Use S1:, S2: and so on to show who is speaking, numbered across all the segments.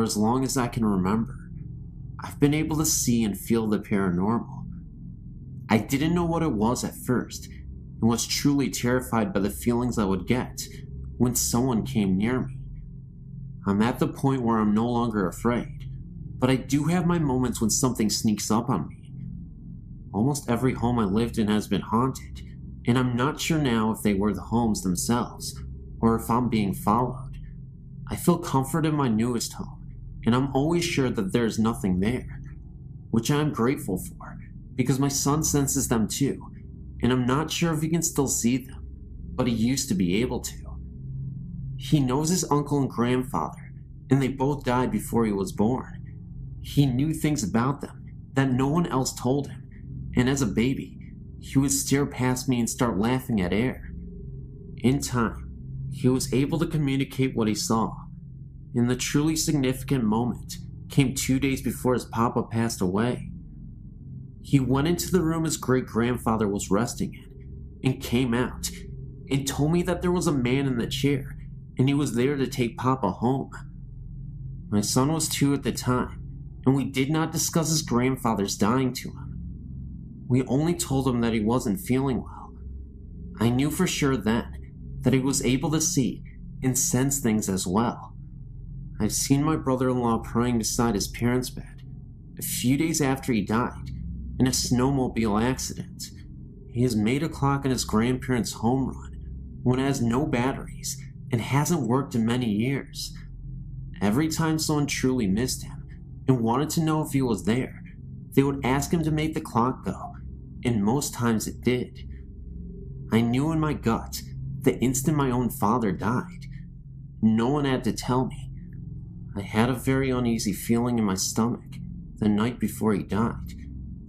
S1: as long as I can remember, I've been able to see and feel the paranormal. I didn't know what it was at first, and was truly terrified by the feelings I would get when someone came near me. I'm at the point where I'm no longer afraid, but I do have my moments when something sneaks up on me. Almost every home I lived in has been haunted, and I'm not sure now if they were the homes themselves, or if I'm being followed. I feel comfort in my newest home, and I'm always sure that there's nothing there, which I'm grateful for, because my son senses them too, and I'm not sure if he can still see them, but he used to be able to. He knows his uncle and grandfather, and they both died before he was born. He knew things about them that no one else told him, and as a baby, he would stare past me and start laughing at air. In time, he was able to communicate what he saw, and the truly significant moment came 2 days before his papa passed away. He went into the room his great-grandfather was resting in, and came out, and told me that there was a man in the chair, and he was there to take papa home. My son was 2 at the time, and we did not discuss his grandfather's dying to him. We only told him that he wasn't feeling well. I knew for sure then that he was able to see and sense things as well. I've seen my brother-in-law praying beside his parents' bed a few days after he died in a snowmobile accident. He has made a clock in his grandparents' home run when it has no batteries and hasn't worked in many years. Every time someone truly missed him and wanted to know if he was there, they would ask him to make the clock go, and most times it did. I knew in my gut the instant my own father died. No one had to tell me. I had a very uneasy feeling in my stomach the night before he died,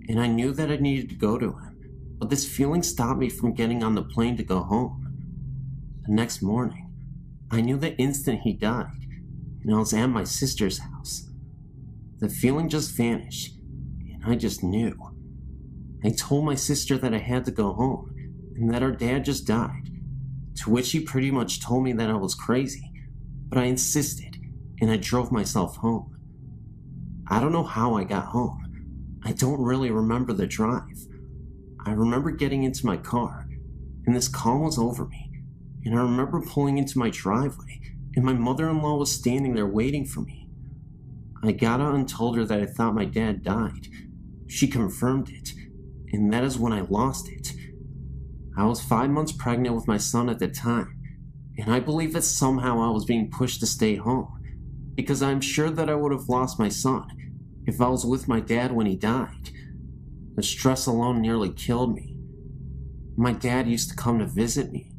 S1: and I knew that I needed to go to him, but this feeling stopped me from getting on the plane to go home. The next morning, I knew the instant he died, and I was at my sister's house. The feeling just vanished, and I just knew. I told my sister that I had to go home, and that our dad just died, to which she pretty much told me that I was crazy, but I insisted, and I drove myself home. I don't know how I got home. I don't really remember the drive. I remember getting into my car, and this calm was over me, and I remember pulling into my driveway, and my mother-in-law was standing there waiting for me. I got out and told her that I thought my dad died. She confirmed it, and that is when I lost it. I was 5 months pregnant with my son at the time, and I believe that somehow I was being pushed to stay home, because I'm sure that I would have lost my son if I was with my dad when he died. The stress alone nearly killed me. My dad used to come to visit me.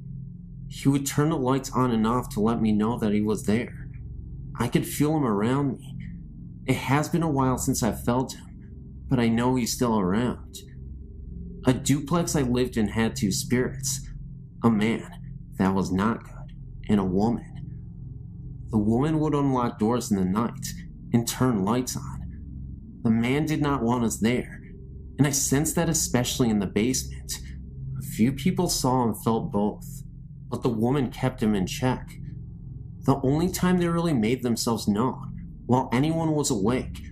S1: He would turn the lights on and off to let me know that he was there. I could feel him around me. It has been a while since I've felt him, but I know he's still around. A duplex I lived in had 2 spirits, a man that was not good, and a woman. The woman would unlock doors in the night and turn lights on. The man did not want us there, and I sensed that especially in the basement. A few people saw and felt both, but the woman kept him in check. The only time they really made themselves known while anyone was awake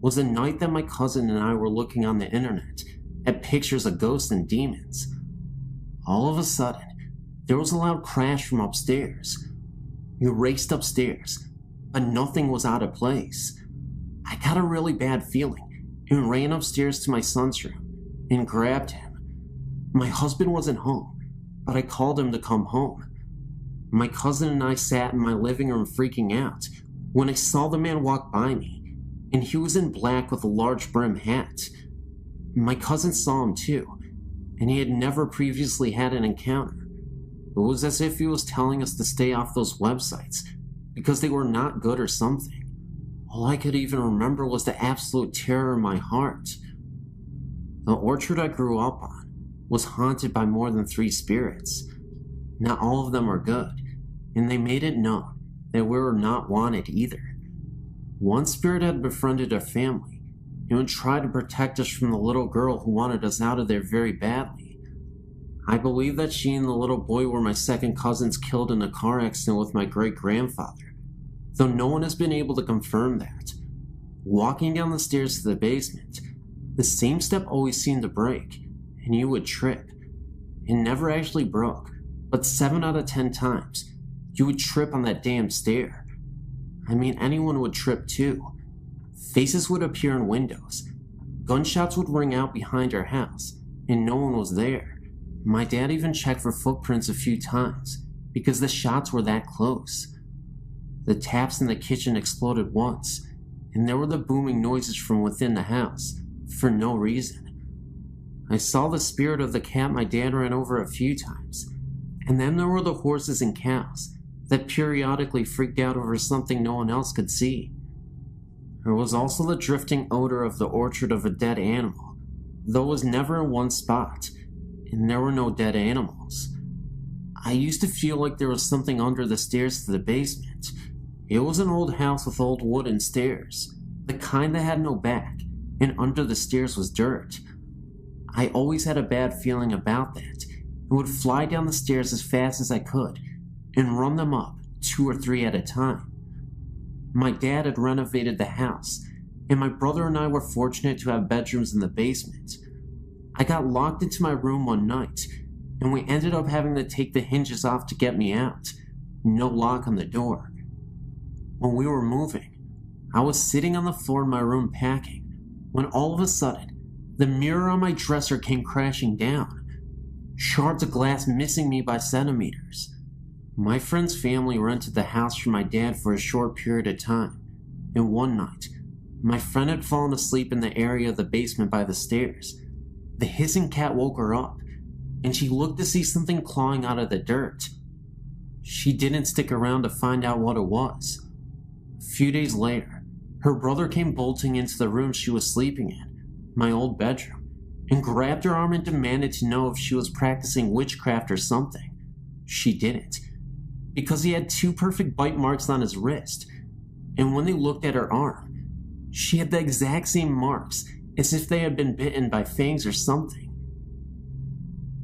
S1: was the night that my cousin and I were looking on the internet at pictures of ghosts and demons. All of a sudden, there was a loud crash from upstairs. We raced upstairs, but nothing was out of place. I got a really bad feeling and ran upstairs to my son's room and grabbed him. My husband wasn't home, but I called him to come home. My cousin and I sat in my living room freaking out when I saw the man walk by me, and he was in black with a large brim hat. My cousin saw him too, and he had never previously had an encounter. It was as if he was telling us to stay off those websites because they were not good or something. All I could even remember was the absolute terror in my heart. The orchard I grew up on was haunted by more than 3 spirits. Not all of them were good, and they made it known that we were not wanted either. One spirit had befriended our family and would try to protect us from the little girl who wanted us out of there very badly. I believe that she and the little boy were my second cousins killed in a car accident with my great-grandfather. though no one has been able to confirm that. Walking down the stairs to the basement, the same step always seemed to break, and you would trip. It never actually broke, but 7 out of 10 times, you would trip on that damn stair. I mean, anyone would trip too. Faces would appear in windows. Gunshots would ring out behind our house, and no one was there. My dad even checked for footprints a few times, because the shots were that close. The taps in the kitchen exploded once, and there were the booming noises from within the house, for no reason. I saw the spirit of the cat my dad ran over a few times, and then there were the horses and cows that periodically freaked out over something no one else could see. There was also the drifting odor of the orchard of a dead animal, though it was never in one spot, and there were no dead animals. I used to feel like there was something under the stairs to the basement. It was an old house with old wooden stairs, the kind that had no back, and under the stairs was dirt. I always had a bad feeling about that, and would fly down the stairs as fast as I could, and run them up 2 or 3 at a time. My dad had renovated the house, and my brother and I were fortunate to have bedrooms in the basement. I got locked into my room one night, and we ended up having to take the hinges off to get me out. No lock on the door. When we were moving, I was sitting on the floor in my room packing, when all of a sudden, the mirror on my dresser came crashing down, shards of glass missing me by centimeters. My friend's family rented the house for my dad for a short period of time, and one night, my friend had fallen asleep in the area of the basement by the stairs. The hissing cat woke her up, and she looked to see something clawing out of the dirt. She didn't stick around to find out what it was. A few days later, her brother came bolting into the room she was sleeping in, my old bedroom, and grabbed her arm and demanded to know if she was practicing witchcraft or something. She didn't, because he had 2 perfect bite marks on his wrist, and when they looked at her arm, she had the exact same marks as if they had been bitten by fangs or something.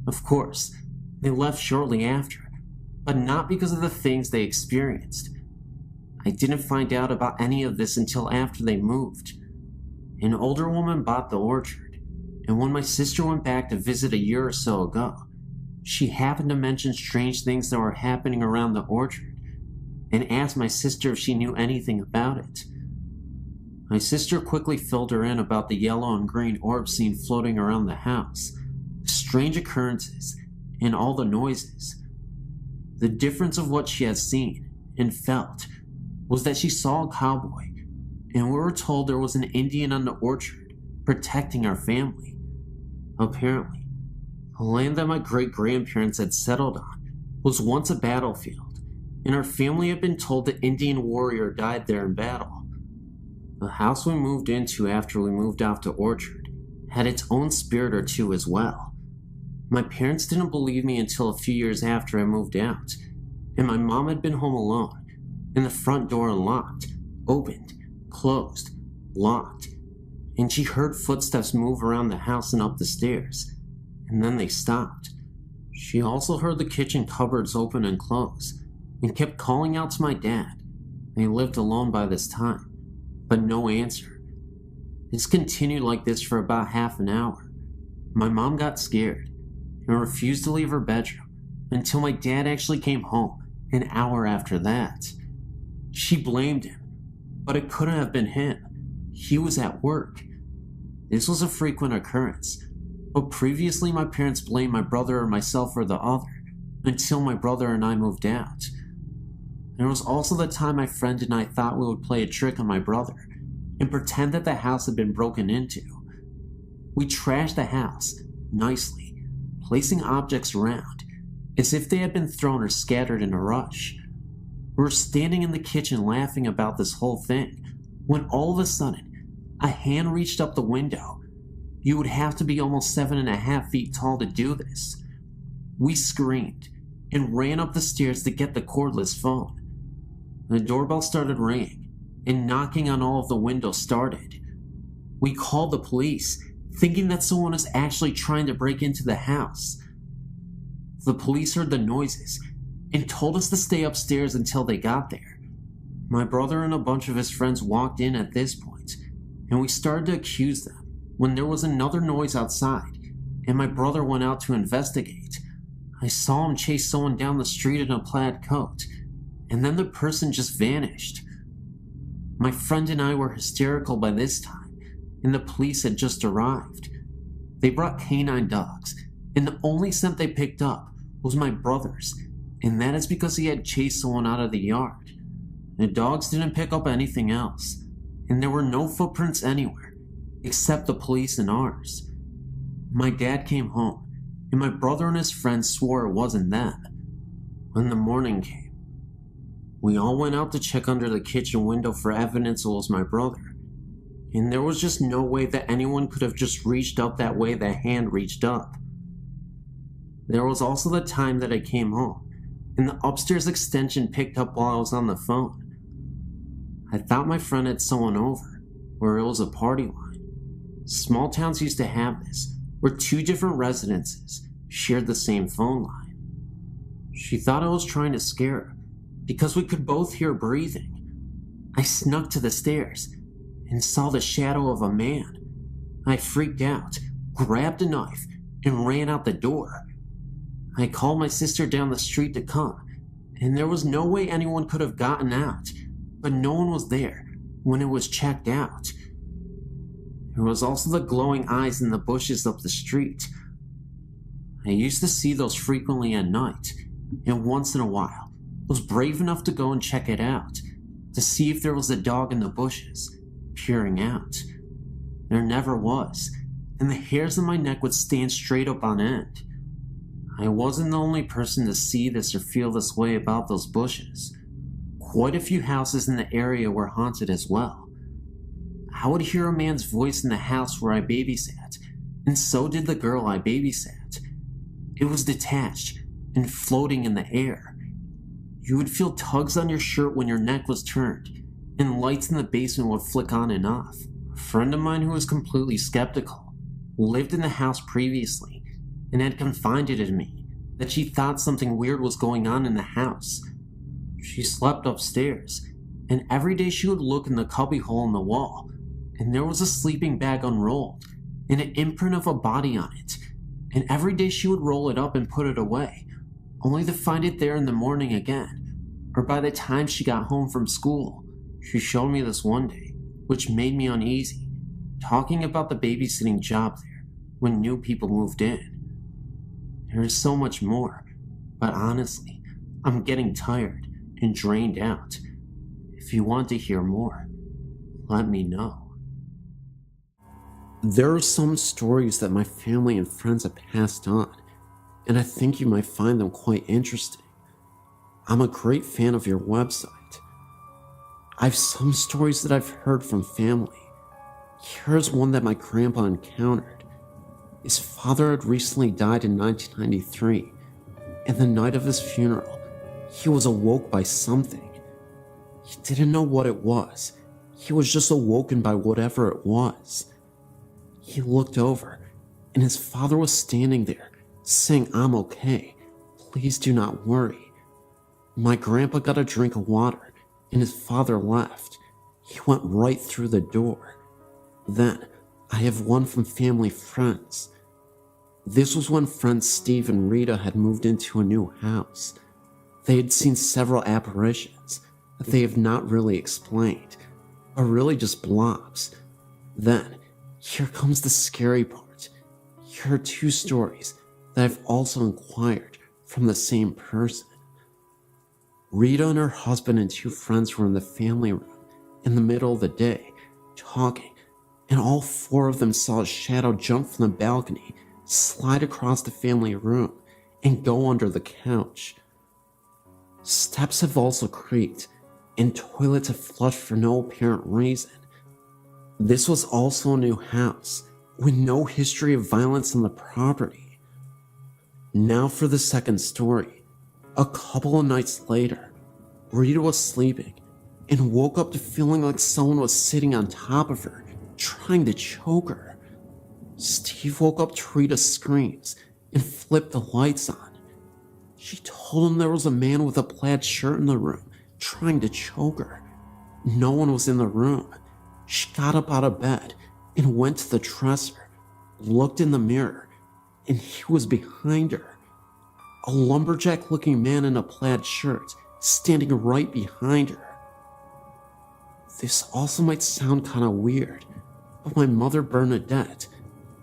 S1: Of course, they left shortly after, but not because of the things they experienced. I didn't find out about any of this until after they moved. An older woman bought the orchard, and when my sister went back to visit a year or so ago, she happened to mention strange things that were happening around the orchard, and asked my sister if she knew anything about it. My sister quickly filled her in about the yellow and green orbs seen floating around the house, strange occurrences, and all the noises. The difference of what she had seen and felt was that she saw a cowboy, and we were told there was an Indian on the orchard protecting our family. Apparently, the land that my great-grandparents had settled on was once a battlefield, and our family had been told the Indian warrior died there in battle. The house we moved into after we moved off to Orchard had its own spirit or two as well. My parents didn't believe me until a few years after I moved out, and my mom had been home alone, and the front door unlocked, opened, closed, locked, and she heard footsteps move around the house and up the stairs, and then they stopped. She also heard the kitchen cupboards open and close, and kept calling out to my dad. They lived alone by this time, but no answer. This continued like this for about half an hour. My mom got scared and refused to leave her bedroom until my dad actually came home an hour after that. She blamed him, but it couldn't have been him. He was at work. This was a frequent occurrence, but previously my parents blamed my brother or myself or the other until my brother and I moved out. There was also the time my friend and I thought we would play a trick on my brother and pretend that the house had been broken into. We trashed the house nicely, placing objects around as if they had been thrown or scattered in a rush. We were standing in the kitchen laughing about this whole thing when all of a sudden a hand reached up the window. You would have to be almost 7.5 feet tall to do this. We screamed and ran up the stairs to get the cordless phone. The doorbell started ringing, and knocking on all of the windows started. We called the police, thinking that someone was actually trying to break into the house. The police heard the noises and told us to stay upstairs until they got there. My brother and a bunch of his friends walked in at this point, and we started to accuse them when there was another noise outside, and my brother went out to investigate. I saw him chase someone down the street in a plaid coat, and then the person just vanished. My friend and I were hysterical by this time, and the police had just arrived. They brought canine dogs, and the only scent they picked up was my brother's, and that is because he had chased someone out of the yard. The dogs didn't pick up anything else, and there were no footprints anywhere, except the police and ours. My dad came home, and my brother and his friends swore it wasn't them. When the morning came, we all went out to check under the kitchen window for evidence it was my brother, and there was just no way that anyone could have just reached up that way the hand reached up. There was also the time that I came home, and the upstairs extension picked up while I was on the phone. I thought my friend had someone over, or it was a party line. Small towns used to have this, where two different residences shared the same phone line. She thought I was trying to scare her, because we could both hear breathing. I snuck to the stairs and saw the shadow of a man. I freaked out, grabbed a knife, and ran out the door. I called my sister down the street to come, and there was no way anyone could have gotten out, but no one was there when it was checked out. There was also the glowing eyes in the bushes up the street. I used to see those frequently at night, and once in a while, was brave enough to go and check it out, to see if there was a dog in the bushes, peering out. There never was, and the hairs on my neck would stand straight up on end. I wasn't the only person to see this or feel this way about those bushes. Quite a few houses in the area were haunted as well. I would hear a man's voice in the house where I babysat, and so did the girl I babysat. It was detached and floating in the air. You would feel tugs on your shirt when your neck was turned, and lights in the basement would flick on and off. A friend of mine who was completely skeptical lived in the house previously and had confided in me that she thought something weird was going on in the house. She slept upstairs, and every day she would look in the cubbyhole in the wall, and there was a sleeping bag unrolled and an imprint of a body on it, and every day she would roll it up and put it away, only to find it there in the morning again, or by the time she got home from school. She showed me this one day, which made me uneasy, talking about the babysitting job there when new people moved in. There is so much more, but honestly, I'm getting tired and drained out. If you want to hear more, let me know. There are some stories that my family and friends have passed on, and I think you might find them quite interesting. I'm a great fan of your website. I've some stories that I've heard from family. Here's one that my grandpa encountered. His father had recently died in 1993, and the night of his funeral, he was awoke by something. He didn't know what it was. He was just awoken by whatever it was. He looked over, and his father was standing there, saying, "I'm okay. Please do not worry." My grandpa got a drink of water, and his father left. He went right through the door. Then, I have one from family friends. This was when friends Steve and Rita had moved into a new house. They had seen several apparitions that they have not really explained, but really just blobs. Then, here comes the scary part. Here are two stories that I've also inquired from the same person. Rita and her husband and two friends were in the family room in the middle of the day, talking, and all four of them saw a shadow jump from the balcony, slide across the family room, and go under the couch. Steps have also creaked, and toilets have flushed for no apparent reason. This was also a new house, with no history of violence on the property. Now for the second story. A couple of nights later, Rita was sleeping and woke up to feeling like someone was sitting on top of her, trying to choke her. Steve woke up to Rita's screams and flipped the lights on. She told him there was a man with a plaid shirt in the room, trying to choke her. no one was in the room. She got up out of bed and went to the dresser, looked in the mirror, and he was behind her. A lumberjack-looking man in a plaid shirt standing right behind her. This also might sound kind of weird, but my mother, Bernadette,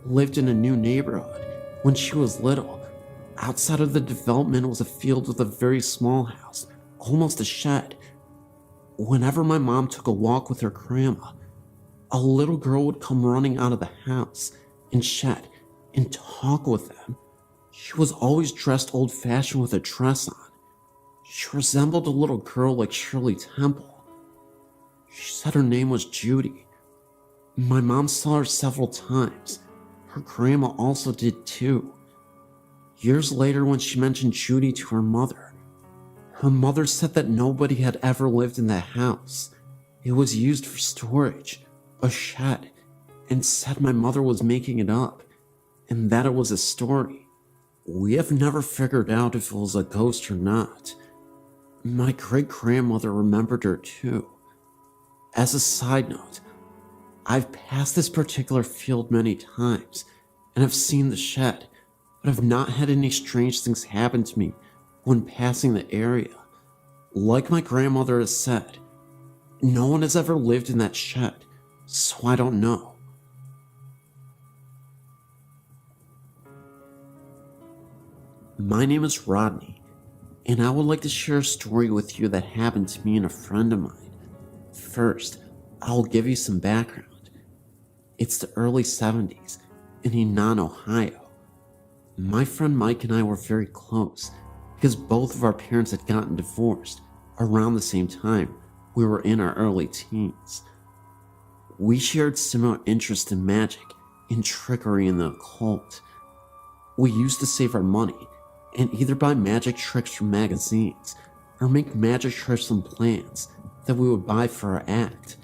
S1: lived in a new neighborhood when she was little. Outside of the development was a field with a very small house, almost a shed. Whenever my mom took a walk with her grandma, a little girl would come running out of the house and shed and talk with them. She was always dressed old-fashioned with a dress on. She resembled a little girl like Shirley Temple. She said her name was Judy. My mom saw her several times. Her grandma also did too. Years later, when she mentioned Judy to her mother said that nobody had ever lived in that house. It was used for storage, a shed, and said my mother was making it up, and that it was a story. We have never figured out if it was a ghost or not. My great-grandmother remembered her too. As a side note, I've passed this particular field many times, and have seen the shed, but have not had any strange things happen to me when passing the area. Like my grandmother has said, no one has ever lived in that shed, so I don't know. My name is Rodney, and I would like to share a story with you that happened to me and a friend of mine. First, I'll give you some background. It's the early 70s in Enon, Ohio. My friend Mike and I were very close because both of our parents had gotten divorced around the same time we were in our early teens. We shared similar interests in magic and trickery in the occult. We used to save our money and either buy magic tricks from magazines or make magic tricks and plans that we would buy for our act.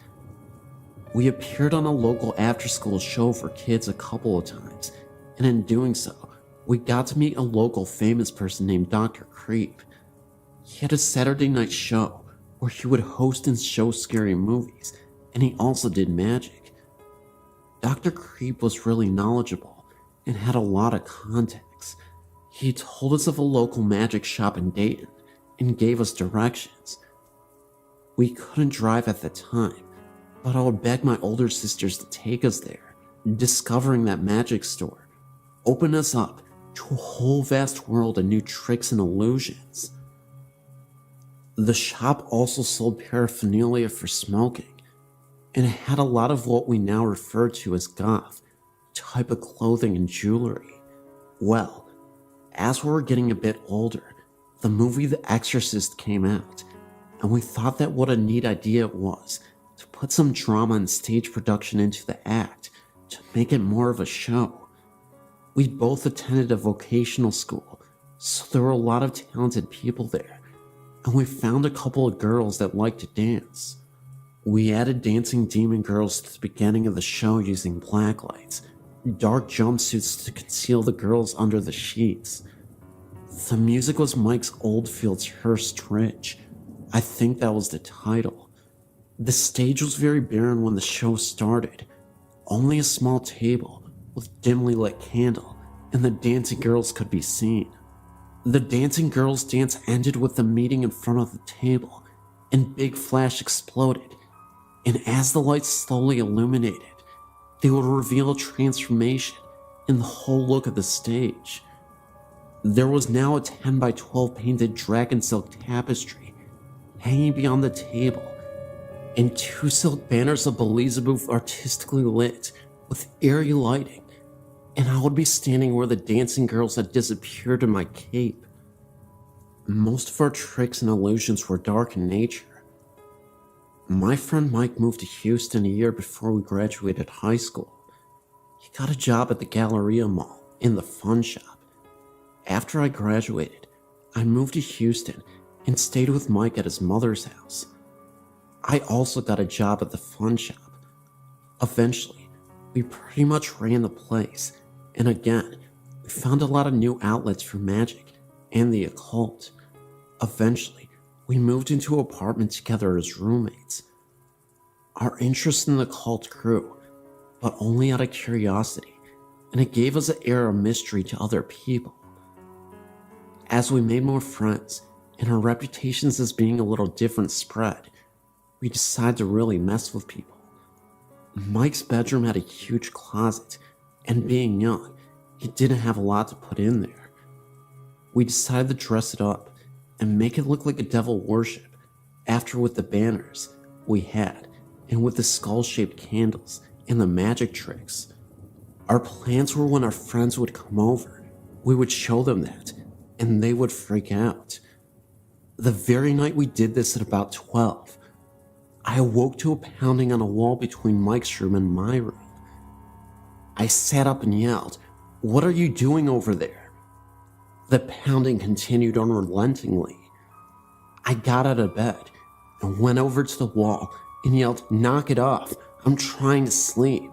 S1: We appeared on a local after-school show for kids a couple of times, and in doing so, we got to meet a local famous person named Dr. Creep. He had a Saturday night show where he would host and show scary movies, and he also did magic. Dr. Creep was really knowledgeable and had a lot of contacts. He told us of a local magic shop in Dayton and gave us directions. We couldn't drive at the time, but I would beg my older sisters to take us there. Discovering that magic store opened us up to a whole vast world of new tricks and illusions. The shop also sold paraphernalia for smoking, and it had a lot of what we now refer to as goth type of clothing and jewelry. Well, as we were getting a bit older, the movie The Exorcist came out, and we thought that what a neat idea it was to put some drama and stage production into the act to make it more of a show. We both attended a vocational school, so there were a lot of talented people there, and we found a couple of girls that liked to dance. We added dancing demon girls to the beginning of the show using blacklights, dark jumpsuits to conceal the girls under the sheets. The music was Mike's Oldfield's Hearst Ridge. I think that was the title. The stage was very barren when the show started. Only a small table with dimly lit candle, and the dancing girls could be seen. The dancing girls' dance ended with them meeting in front of the table, and Big Flash exploded, and as the lights slowly illuminated, they would reveal a transformation in the whole look of the stage. There was now a 10 by 12 painted dragon silk tapestry hanging beyond the table, and 2 silk banners of Beelzebub artistically lit with eerie lighting, and I would be standing where the dancing girls had disappeared in my cape. Most of our tricks and illusions were dark in nature. My friend Mike moved to Houston a year before we graduated high school. He got a job at the Galleria Mall in the fun shop. After I graduated, I moved to Houston and stayed with Mike at his mother's house. I also got a job at the fun shop. Eventually, we pretty much ran the place, and again, we found a lot of new outlets for magic and the occult. Eventually, we moved into an apartment together as roommates. Our interest in the cult grew, but only out of curiosity, and it gave us an air of mystery to other people. As we made more friends, and our reputations as being a little different spread, we decided to really mess with people. Mike's bedroom had a huge closet, and being young, he didn't have a lot to put in there. We decided to dress it up and make it look like a devil worship, after with the banners we had, and with the skull-shaped candles and the magic tricks. Our plans were when our friends would come over, we would show them that, and they would freak out. The very night we did this at about 12, I awoke to a pounding on a wall between Mike's room and my room. I sat up and yelled, "What are you doing over there?" The pounding continued unrelentingly. I got out of bed and went over to the wall and yelled, "Knock it off, I'm trying to sleep."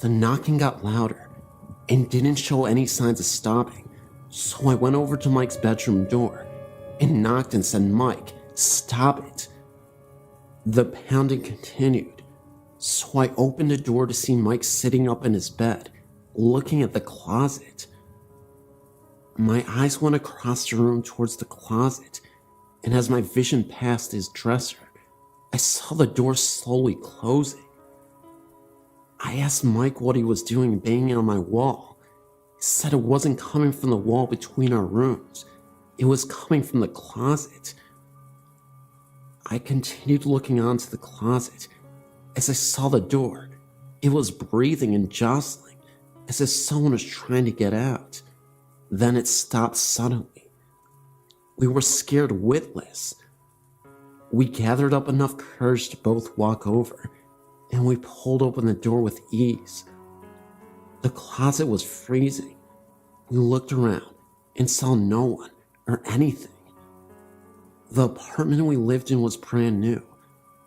S1: The knocking got louder and didn't show any signs of stopping, so I went over to Mike's bedroom door and knocked and said, "Mike, stop it." The pounding continued, so I opened the door to see Mike sitting up in his bed, looking at the closet. My eyes went across the room towards the closet, and as my vision passed his dresser, I saw the door slowly closing. I asked Mike what he was doing banging on my wall. He said it wasn't coming from the wall between our rooms. It was coming from the closet. I continued looking onto the closet. As I saw the door, it was breathing and jostling, as if someone was trying to get out. Then it stopped suddenly. We were scared witless. We gathered up enough courage to both walk over, and we pulled open the door with ease. The closet was freezing. We looked around and saw no one or anything. The apartment we lived in was brand new.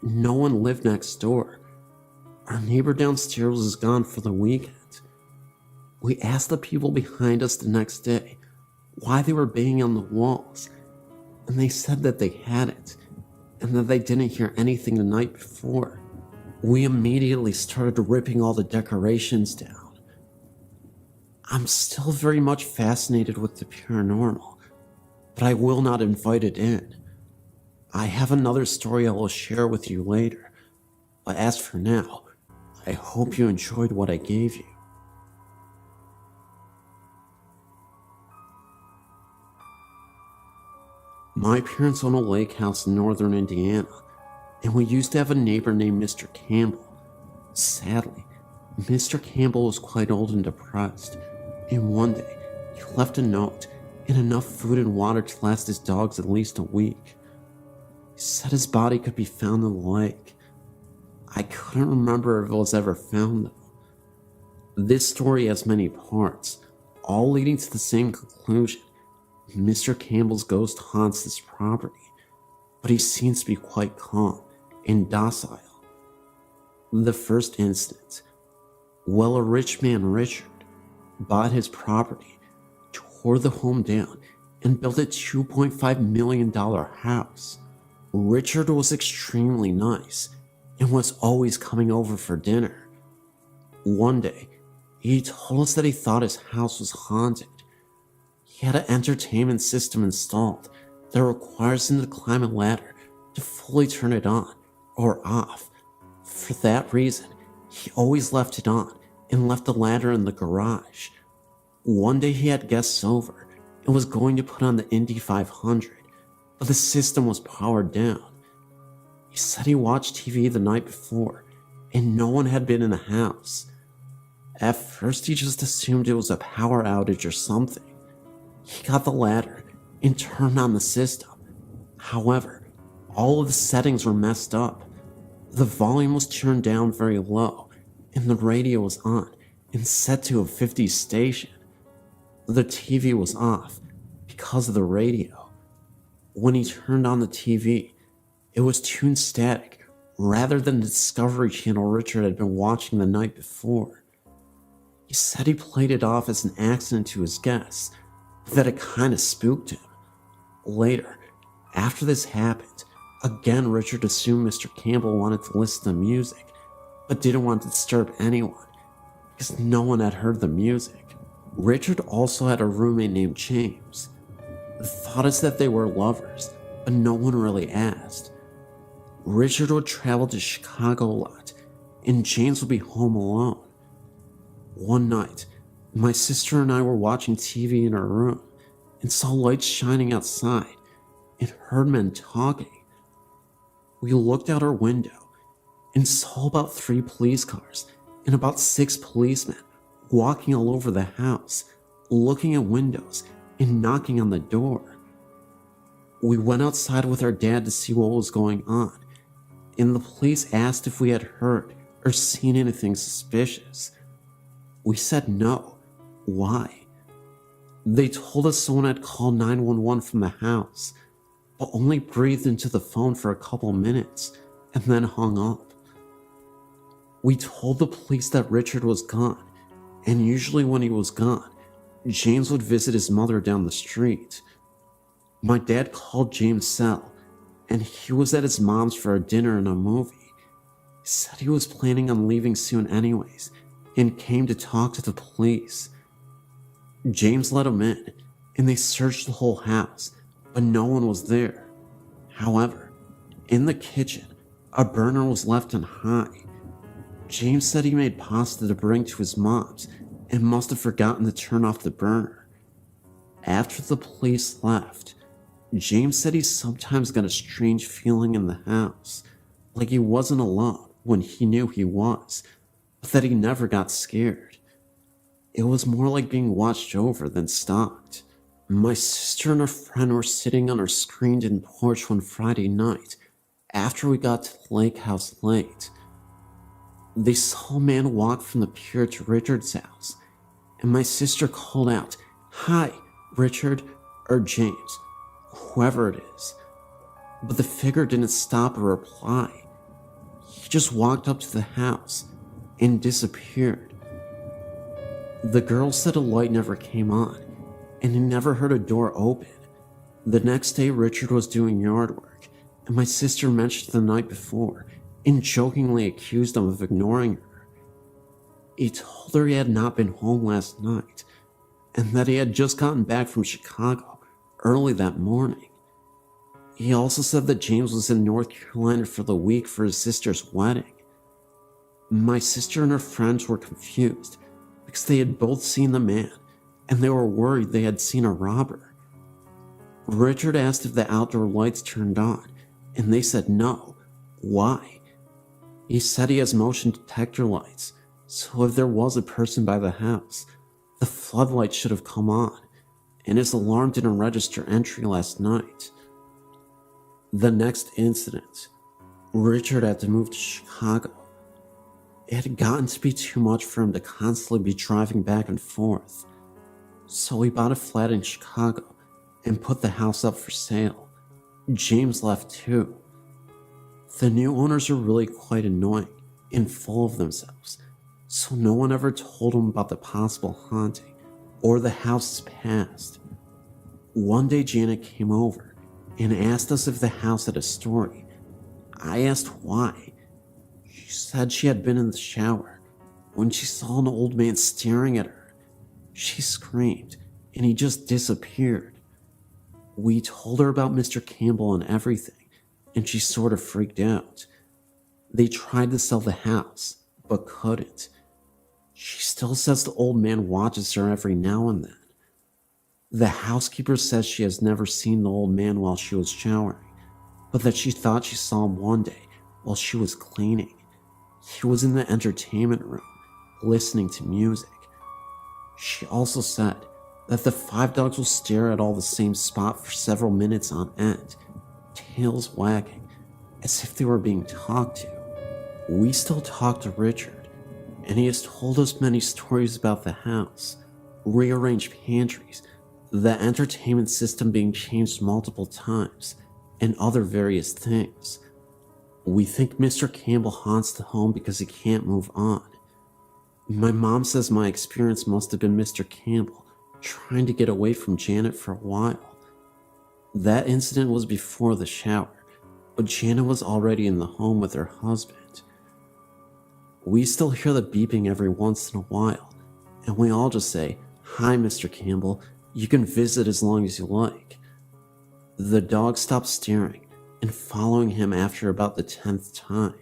S1: No one lived next door. Our neighbor downstairs was gone for the weekend. We asked the people behind us the next day why they were banging on the walls, and they said that they hadn't, and that they didn't hear anything the night before. We immediately started ripping all the decorations down. I'm still very much fascinated with the paranormal, but I will not invite it in. I have another story I will share with you later, but as for now, I hope you enjoyed what I gave you. My parents own a lake house in northern Indiana, and we used to have a neighbor named Mr. Campbell. Sadly, Mr. Campbell was quite old and depressed, and one day he left a note and enough food and water to last his dogs at least a week. He said his body could be found in the lake. I couldn't remember if it was ever found though. This story has many parts, all leading to the same conclusion. Mr. Campbell's ghost haunts this property, but he seems to be quite calm and docile. The first instance, a rich man, Richard, bought his property, tore the home down, and built a $2.5 million house. Richard was extremely nice and was always coming over for dinner. One day, he told us that he thought his house was haunted. He had an entertainment system installed that requires him to climb a ladder to fully turn it on or off. For that reason, he always left it on and left the ladder in the garage. One day he had guests over and was going to put on the Indy 500, but the system was powered down. He said he watched TV the night before and no one had been in the house. At first he just assumed it was a power outage or something. He got the ladder and turned on the system. However, all of the settings were messed up. The volume was turned down very low, and the radio was on and set to a 50s station. The TV was off because of the radio. When he turned on the TV, it was tuned static rather than the Discovery Channel Richard had been watching the night before. He said he played it off as an accident to his guests, that it kinda spooked him. Later, after this happened, Again, Richard assumed Mr. Campbell wanted to listen to music, but didn't want to disturb anyone, because no one had heard the music. Richard also had a roommate named James. The thought is that they were lovers, but no one really asked. Richard would travel to Chicago a lot, and James would be home alone. One night, my sister and I were watching TV in our room and saw lights shining outside and heard men talking. We looked out our window and saw about 3 police cars and about 6 policemen walking all over the house, looking at windows and knocking on the door. We went outside with our dad to see what was going on, and the police asked if we had heard or seen anything suspicious. We said no. Why? They told us someone had called 911 from the house, but only breathed into the phone for a couple minutes and then hung up. We told the police that Richard was gone, and usually when he was gone, James would visit his mother down the street. My dad called James' cell, and he was at his mom's for a dinner and a movie. He said he was planning on leaving soon anyways, and came to talk to the police. James let him in, and they searched the whole house, but no one was there. However, in the kitchen, a burner was left on high. James said he made pasta to bring to his mom's and must have forgotten to turn off the burner. After the police left, James said he sometimes got a strange feeling in the house, like he wasn't alone when he knew he was, but that he never got scared. It was more like being watched over than stalked. My sister and her friend were sitting on our screened-in porch one Friday night after we got to the lake house late. They saw a man walk from the pier to Richard's house, and my sister called out, "Hi, Richard," or James, whoever it is. But the figure didn't stop or reply. He just walked up to the house and disappeared. The girl said a light never came on, and he never heard a door open. The next day, Richard was doing yard work, and my sister mentioned the night before and jokingly accused him of ignoring her. He told her he had not been home last night, and that he had just gotten back from Chicago early that morning. He also said that James was in North Carolina for the week for his sister's wedding. My sister and her friends were confused because they had both seen the man, and they were worried they had seen a robber. Richard asked if the outdoor lights turned on, and they said no. Why? He said he has motion detector lights, so if there was a person by the house, the floodlight should have come on, and his alarm didn't register entry last night. The next incident, Richard had to move to Chicago. It had gotten to be too much for him to constantly be driving back and forth, so he bought a flat in Chicago and put the house up for sale. James left too. The new owners are really quite annoying and full of themselves, so no one ever told him about the possible haunting or the house's past. One day Janet came over and asked us if the house had a story. I asked why. She said she had been in the shower when she saw an old man staring at her. She screamed and he just disappeared. We told her about Mr. Campbell and everything, and she sort of freaked out. They tried to sell the house, but couldn't. She still says the old man watches her every now and then. The housekeeper says she has never seen the old man while she was showering, but that she thought she saw him one day while she was cleaning. He was in the entertainment room, listening to music. She also said that the 5 dogs will stare at all the same spot for several minutes on end, tails wagging, as if they were being talked to. We still talk to Richard, and he has told us many stories about the house, rearranged pantries, the entertainment system being changed multiple times, and other various things. We think Mr. Campbell haunts the home because he can't move on. My mom says my experience must have been Mr. Campbell trying to get away from Janet for a while. That incident was before the shower, but Janet was already in the home with her husband. We still hear the beeping every once in a while, and we all just say, "Hi, Mr. Campbell, you can visit as long as you like." The dog stops staring and following him after about the 10th time.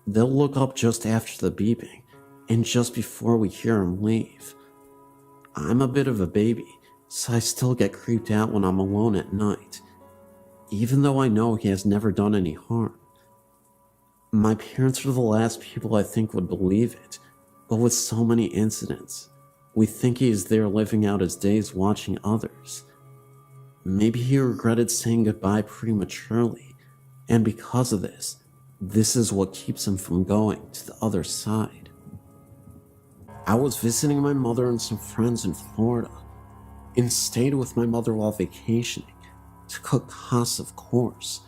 S1: They'll look up just after the beeping, and just before we hear him leave. I'm a bit of a baby, so I still get creeped out when I'm alone at night, even though I know he has never done any harm. My parents are the last people I think would believe it, but with so many incidents, we think he is there living out his days watching others. Maybe he regretted saying goodbye prematurely, and because of this is what keeps him from going to the other side. I was visiting my mother and some friends in Florida, and stayed with my mother while vacationing, to cut costs of course.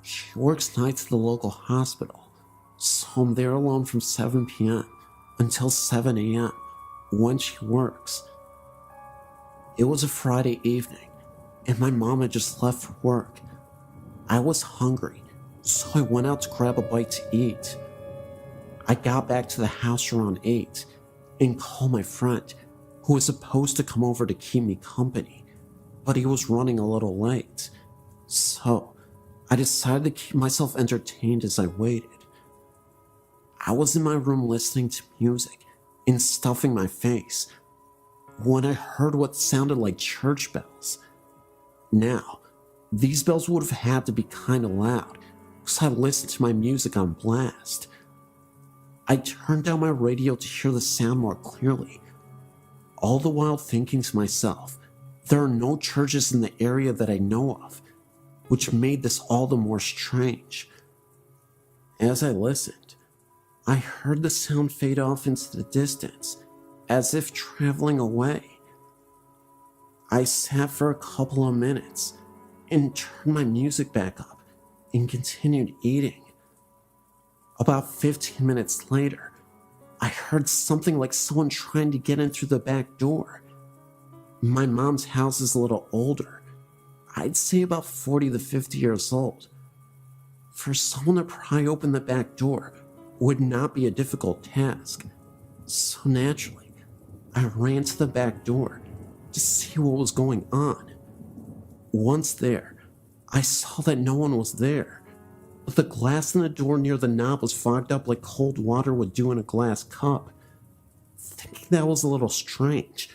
S1: She works nights at the local hospital, so I'm there alone from 7 p.m. until 7 a.m. when she works. It was a Friday evening, and my mom had just left for work. I was hungry, so I went out to grab a bite to eat. I got back to the house around 8 and called my friend, who was supposed to come over to keep me company, but he was running a little late. So I decided to keep myself entertained as I waited. I was in my room listening to music and stuffing my face when I heard what sounded like church bells. Now, these bells would have had to be kinda loud, because I listened to my music on blast. I turned down my radio to hear the sound more clearly, all the while thinking to myself, there are no churches in the area that I know of, which made this all the more strange. As I listened, I heard the sound fade off into the distance, as if traveling away. I sat for a couple of minutes and turned my music back up and continued eating. About 15 minutes later, I heard something like someone trying to get in through the back door. My mom's house is a little older. I'd say about 40 to 50 years old. For someone to pry open the back door would not be a difficult task. So naturally, I ran to the back door to see what was going on. Once there, I saw that no one was there, but the glass in the door near the knob was fogged up like cold water would do in a glass cup. Thinking that was a little strange,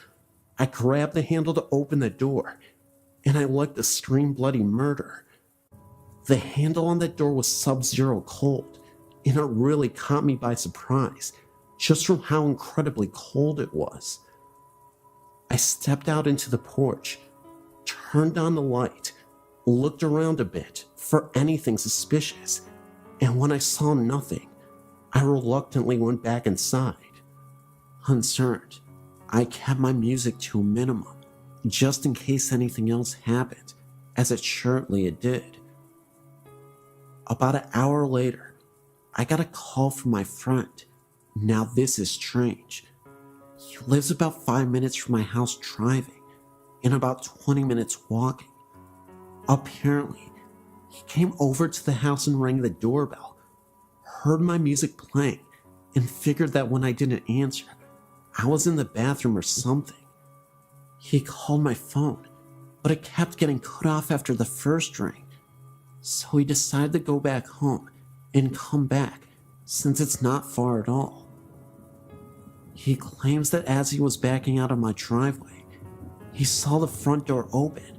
S1: I grabbed the handle to open the door, and I let the scream bloody murder. The handle on that door was sub-zero cold, and it really caught me by surprise, just from how incredibly cold it was. I stepped out into the porch, turned on the light, looked around a bit for anything suspicious, and when I saw nothing, I reluctantly went back inside. Concerned, I kept my music to a minimum, just in case anything else happened, as it surely did. About an hour later, I got a call from my friend. Now this is strange. He lives about 5 minutes from my house driving, and about 20 minutes walking. Apparently, he came over to the house and rang the doorbell, heard my music playing, and figured that when I didn't answer, I was in the bathroom or something. He called my phone, but it kept getting cut off after the first ring, so he decided to go back home and come back since it's not far at all. He claims that as he was backing out of my driveway, he saw the front door open.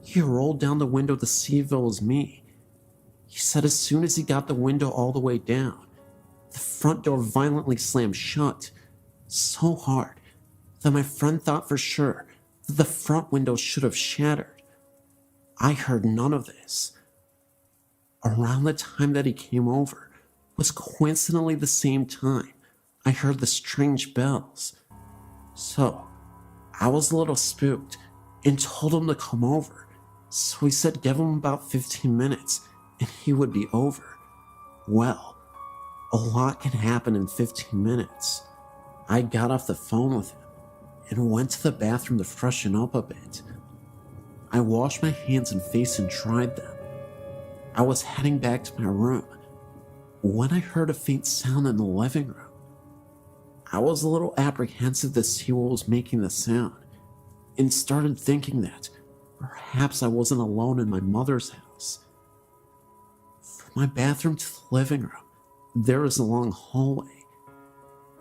S1: He rolled down the window to see if it was me. He said as soon as he got the window all the way down, the front door violently slammed shut, so hard that my friend thought for sure that the front window should have shattered. I heard none of this. Around the time that he came over was coincidentally the same time I heard the strange bells. So I was a little spooked and told him to come over. So he said give him about 15 minutes and he would be over. Well, a lot can happen in 15 minutes. I got off the phone with him and went to the bathroom to freshen up a bit. I washed my hands and face and dried them, I was heading back to my room when I heard a faint sound in the living room. I was a little apprehensive to see what was making the sound, and started thinking that perhaps I wasn't alone in my mother's house. From my bathroom to the living room, there is a long hallway.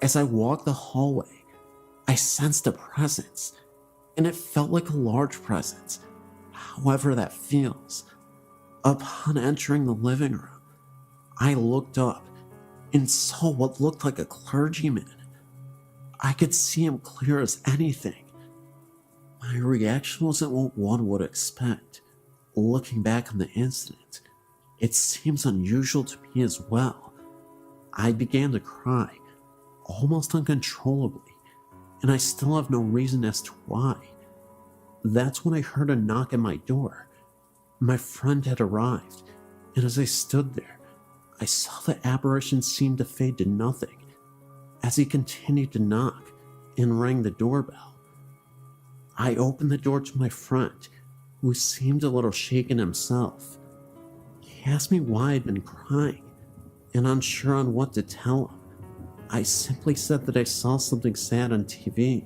S1: As I walked the hallway, I sensed a presence, and it felt like a large presence, however that feels. Upon entering the living room, I looked up and saw what looked like a clergyman. I could see him clear as anything. My reaction wasn't what one would expect. Looking back on the incident, it seems unusual to me as well. I began to cry, almost uncontrollably, and I still have no reason as to why. That's when I heard a knock at my door. My friend had arrived, and as I stood there, I saw the apparition seem to fade to nothing as he continued to knock and rang the doorbell. I opened the door to my friend, who seemed a little shaken himself. He asked me why I'd been crying, and unsure on what to tell him, I simply said that I saw something sad on TV.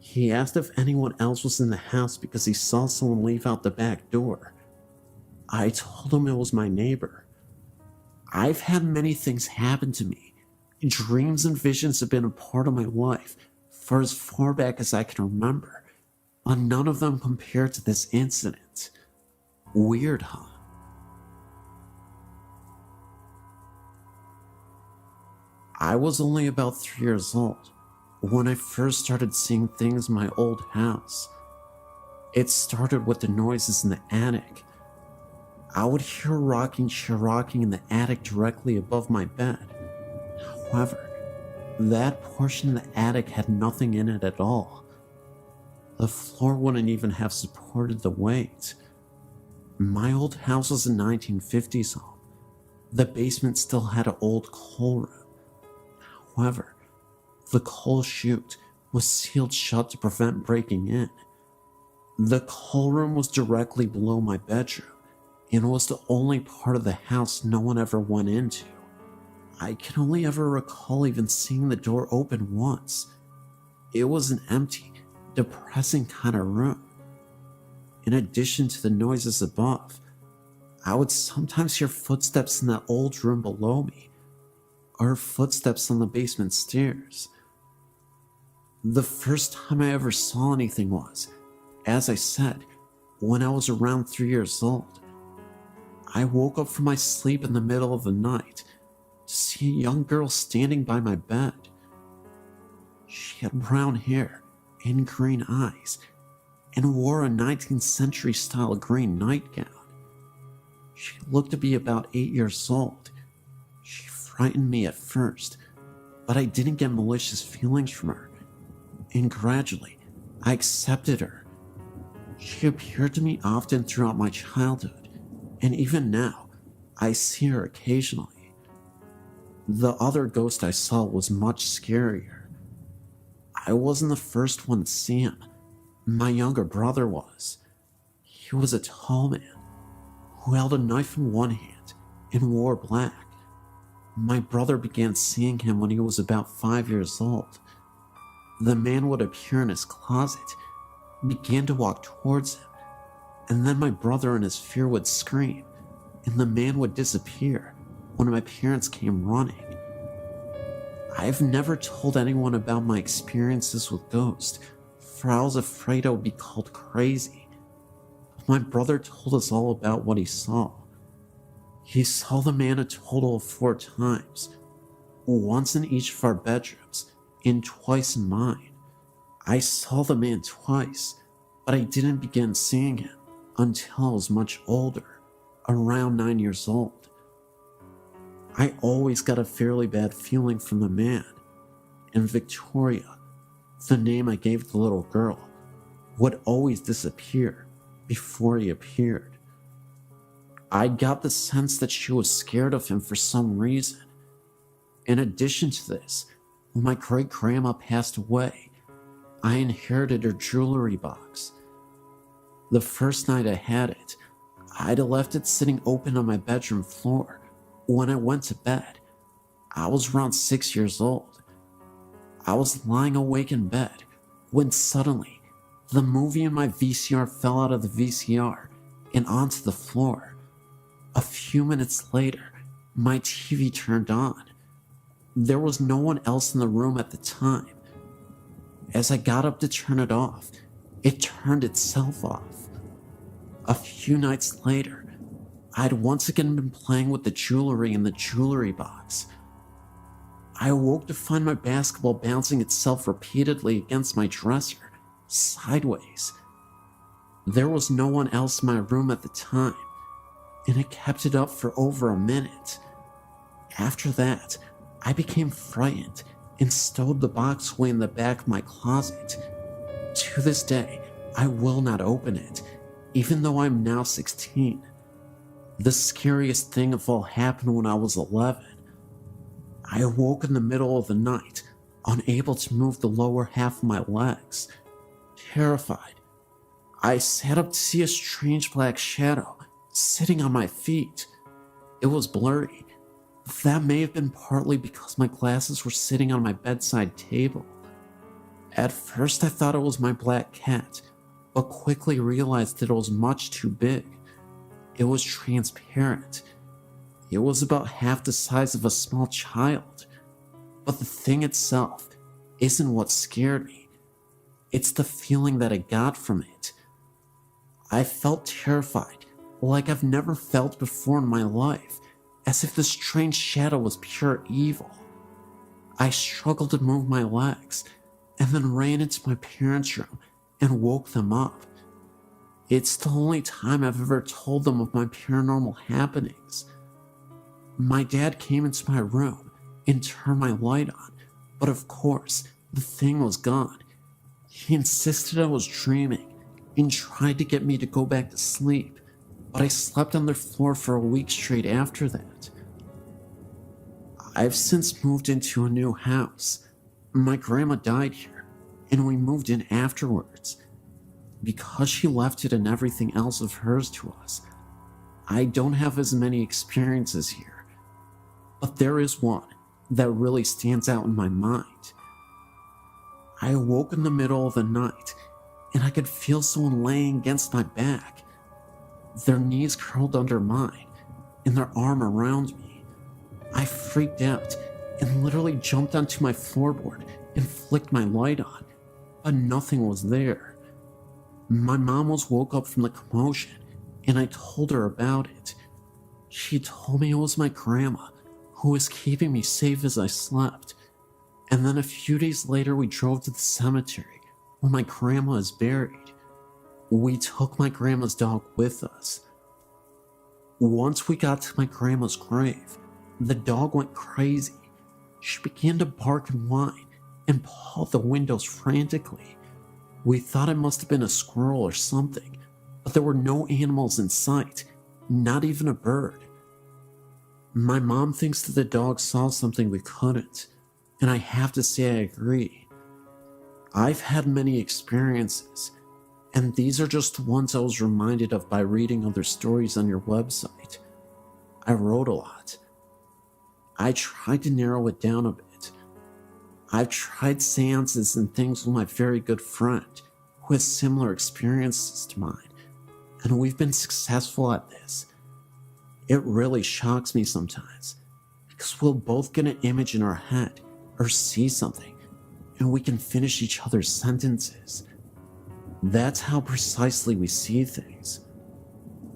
S1: He asked if anyone else was in the house because he saw someone leave out the back door. I told him it was my neighbor. I've had many things happen to me. Dreams and visions have been a part of my life for as far back as I can remember, but none of them compare to this incident. Weird, huh? I was only about 3 years old when I first started seeing things in my old house. It started with the noises in the attic. I would hear a rocking chair rocking in the attic directly above my bed. However, that portion of the attic had nothing in it at all. The floor wouldn't even have supported the weight. My old house was a 1950s home. The basement still had an old coal room. However, the coal chute was sealed shut to prevent breaking in. The coal room was directly below my bedroom and was the only part of the house no one ever went into. I can only ever recall even seeing the door open once. It was an empty, depressing kind of room. In addition to the noises above, I would sometimes hear footsteps in that old room below me, or footsteps on the basement stairs. The first time I ever saw anything was, as I said, when I was around 3 years old. I woke up from my sleep in the middle of the night to see a young girl standing by my bed. She had brown hair and green eyes and wore a 19th century style green nightgown. She looked to be about 8 years old. She frightened me at first, but I didn't get malicious feelings from her, and gradually I accepted her. She appeared to me often throughout my childhood, and even now I see her occasionally. The other ghost I saw was much scarier. I wasn't the first one to see him. My younger brother was. He was a tall man who held a knife in one hand and wore black. My brother began seeing him when he was about 5 years old. The man would appear in his closet, began to walk towards him, and then my brother in his fear would scream, and the man would disappear when my parents came running. I've never told anyone about my experiences with ghosts, for I was afraid I would be called crazy. But my brother told us all about what he saw. He saw the man a total of 4 times, once in each of our bedrooms, and twice in mine. I saw the man twice, but I didn't begin seeing him until I was much older, around 9 years old. I always got a fairly bad feeling from the man, and Victoria, the name I gave the little girl, would always disappear before he appeared. I got the sense that she was scared of him for some reason. In addition to this, when my great-grandma passed away, I inherited her jewelry box. The first night I had it, I'd left it sitting open on my bedroom floor when I went to bed. I was around 6 years old. I was lying awake in bed when suddenly the movie in my VCR fell out of the VCR and onto the floor. A few minutes later, my TV turned on. There was no one else in the room at the time. As I got up to turn it off, it turned itself off. A few nights later, I'd once again been playing with the jewelry in the jewelry box. I awoke to find my basketball bouncing itself repeatedly against my dresser, sideways. There was no one else in my room at the time, and it kept it up for over a minute. After that, I became frightened and stowed the box away in the back of my closet. To this day, I will not open it, even though I'm now 16. The scariest thing of all happened when I was 11. I awoke in the middle of the night, unable to move the lower half of my legs. Terrified, I sat up to see a strange black shadow sitting on my feet. It was blurry. That may have been partly because my glasses were sitting on my bedside table. At first I thought it was my black cat, but quickly realized that it was much too big. It was transparent. It was about half the size of a small child. But the thing itself isn't what scared me. It's the feeling that I got from it. I felt terrified, like I've never felt before in my life, as if the strange shadow was pure evil. I struggled to move my legs, and then ran into my parents' room and woke them up. It's the only time I've ever told them of my paranormal happenings. My dad came into my room and turned my light on, but of course, the thing was gone. He insisted I was dreaming and tried to get me to go back to sleep, but I slept on their floor for a week straight after that. I've since moved into a new house. My grandma died here, and we moved in afterwards. Because she left it and everything else of hers to us, I don't have as many experiences here. But there is one that really stands out in my mind. I awoke in the middle of the night, and I could feel someone laying against my back, their knees curled under mine, and their arm around me. I freaked out and literally jumped onto my floorboard and flicked my light on, but nothing was there. My mom woke up from the commotion, and I told her about it. She told me it was my grandma who was keeping me safe as I slept. And then a few days later, we drove to the cemetery where my grandma is buried. We took my grandma's dog with us. Once we got to my grandma's grave, the dog went crazy. She began to bark and whine and paw the windows frantically. We thought it must have been a squirrel or something, but there were no animals in sight, not even a bird. My mom thinks that the dog saw something we couldn't, and I have to say I agree. I've had many experiences, and these are just the ones I was reminded of by reading other stories on your website. I wrote a lot. I tried to narrow it down a bit. I've tried seances and things with my very good friend who has similar experiences to mine, and we've been successful at this. It really shocks me sometimes, because we'll both get an image in our head or see something, and we can finish each other's sentences. That's how precisely we see things.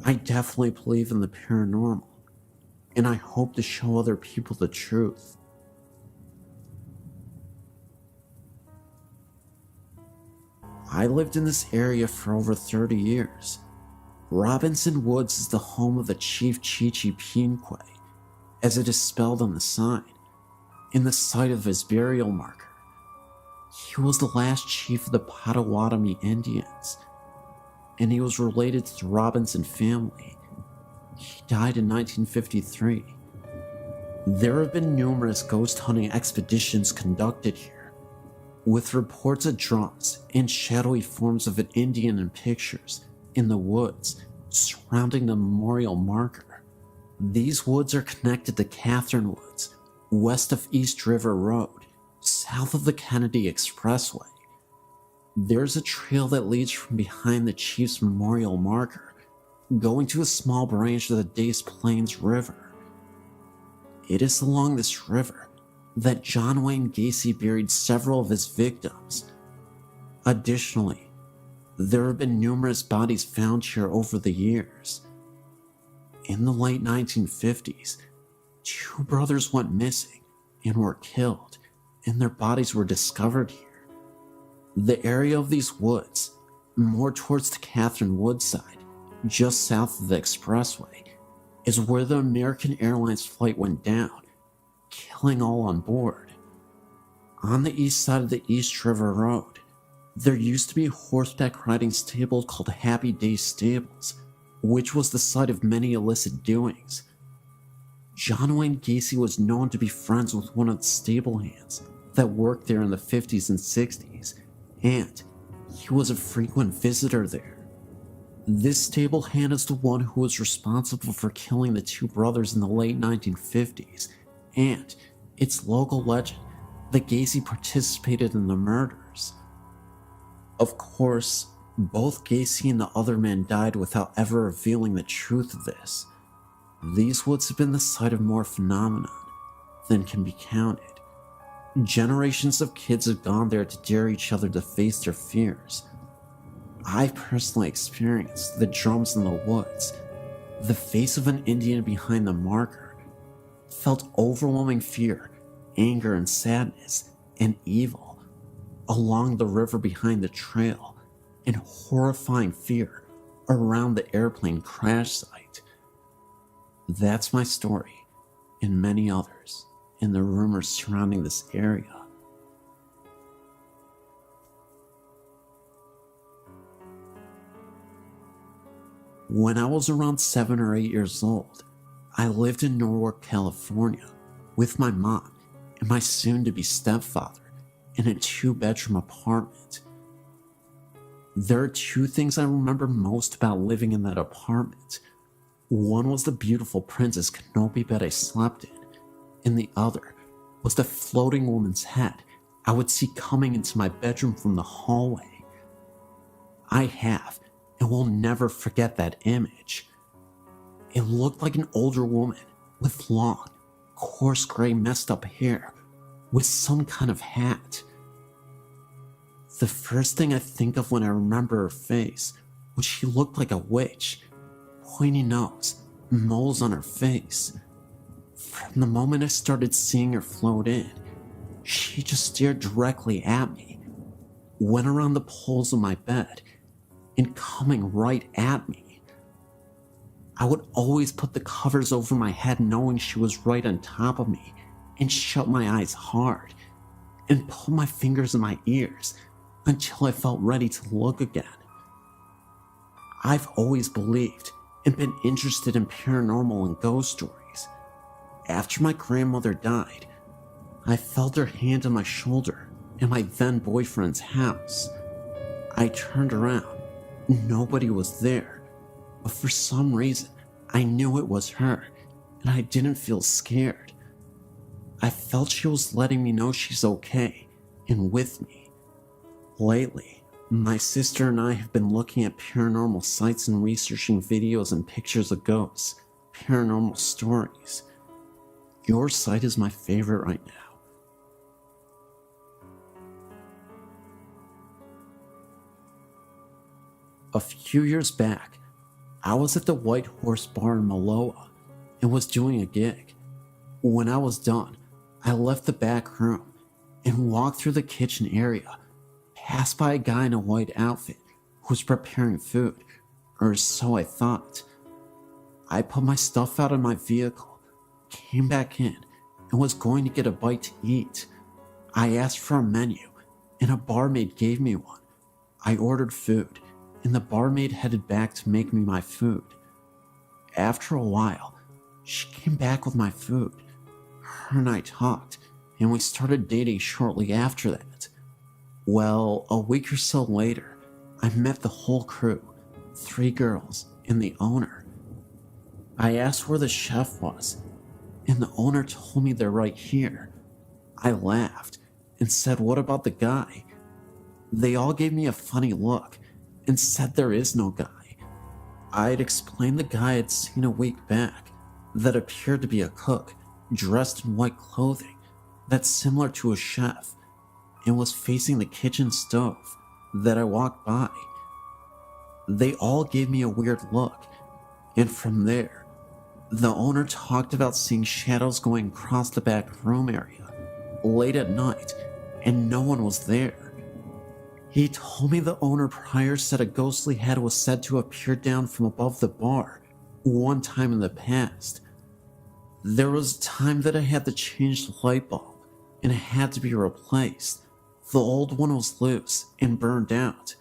S1: I definitely believe in the paranormal, and I hope to show other people the truth. I lived in this area for over 30 years. Robinson Woods is the home of the Chief Chichi Pinque, as it is spelled on the sign, in the site of his burial marker. He was the last chief of the Potawatomi Indians, and he was related to the Robinson family. He died in 1953. There have been numerous ghost hunting expeditions conducted here, with reports of drums and shadowy forms of an Indian in pictures in the woods surrounding the memorial marker. These woods are connected to Catherine Woods, west of East River Road, south of the Kennedy Expressway. There's a trail that leads from behind the Chief's memorial marker, going to a small branch of the Des Plaines River. It is along this river that John Wayne Gacy buried several of his victims. Additionally, there have been numerous bodies found here over the years. In the late 1950s, 2 brothers went missing and were killed, and their bodies were discovered here. The area of these woods, more towards the Catherine Woods side, just south of the expressway, is where the American Airlines flight went down, killing all on board. On the east side of the East River Road, there used to be a horseback riding stable called Happy Days Stables, which was the site of many illicit doings. John Wayne Gacy was known to be friends with one of the stable hands that worked there in the 50s and 60s, and he was a frequent visitor there. This stable hand is the one who was responsible for killing the 2 brothers in the late 1950s, and it's local legend that Gacy participated in the murders. Of course, both Gacy and the other man died without ever revealing the truth of this. These woods have been the site of more phenomenon than can be counted. Generations of kids have gone there to dare each other to face their fears. I personally experienced the drums in the woods, the face of an Indian behind the marker, felt overwhelming fear, anger and sadness, and evil along the river behind the trail, and horrifying fear around the airplane crash site. That's my story, and many others, and the rumors surrounding this area. When I was around 7 or 8 years old, I lived in Norwalk, California, with my mom and my soon-to-be stepfather in a 2-bedroom apartment. There are 2 things I remember most about living in that apartment. One was the beautiful Princess Canopy bed I slept in, and the other was the floating woman's head I would see coming into my bedroom from the hallway. I have and will never forget that image. It looked like an older woman with long, coarse gray messed up hair with some kind of hat. The first thing I think of when I remember her face was she looked like a witch, pointy nose, moles on her face. From the moment I started seeing her float in, she just stared directly at me, went around the poles of my bed, and coming right at me. I would always put the covers over my head knowing she was right on top of me, and shut my eyes hard, and put my fingers in my ears until I felt ready to look again. I've always believed and been interested in paranormal and ghost stories. After my grandmother died, I felt her hand on my shoulder in my then boyfriend's house. I turned around. Nobody was there, but for some reason, I knew it was her, and I didn't feel scared. I felt she was letting me know she's okay and with me. Lately, my sister and I have been looking at paranormal sites and researching videos and pictures of ghosts, paranormal stories. Your site is my favorite right now. A few years back, I was at the White Horse Bar in Maloa and was doing a gig. When I was done, I left the back room and walked through the kitchen area, passed by a guy in a white outfit who was preparing food, or so I thought. I put my stuff out of my vehicle, came back in, and was going to get a bite to eat. I asked for a menu, and a barmaid gave me one. I ordered food, and the barmaid headed back to make me my food. After a while, she came back with my food. Her and I talked, and we started dating shortly after that. Well, a week or so later, I met the whole crew, 3 girls and the owner. I asked where the chef was, and the owner told me they're right here. I laughed and said, "What about the guy?" They all gave me a funny look and said there is no guy. I had explained the guy I'd seen a week back that appeared to be a cook, dressed in white clothing that's similar to a chef, and was facing the kitchen stove that I walked by. They all gave me a weird look, and from there, the owner talked about seeing shadows going across the back room area late at night, and no one was there. He told me the owner prior said a ghostly head was said to appear down from above the bar one time in the past. There was a time that I had to change the light bulb, and it had to be replaced. The old one was loose and burned out.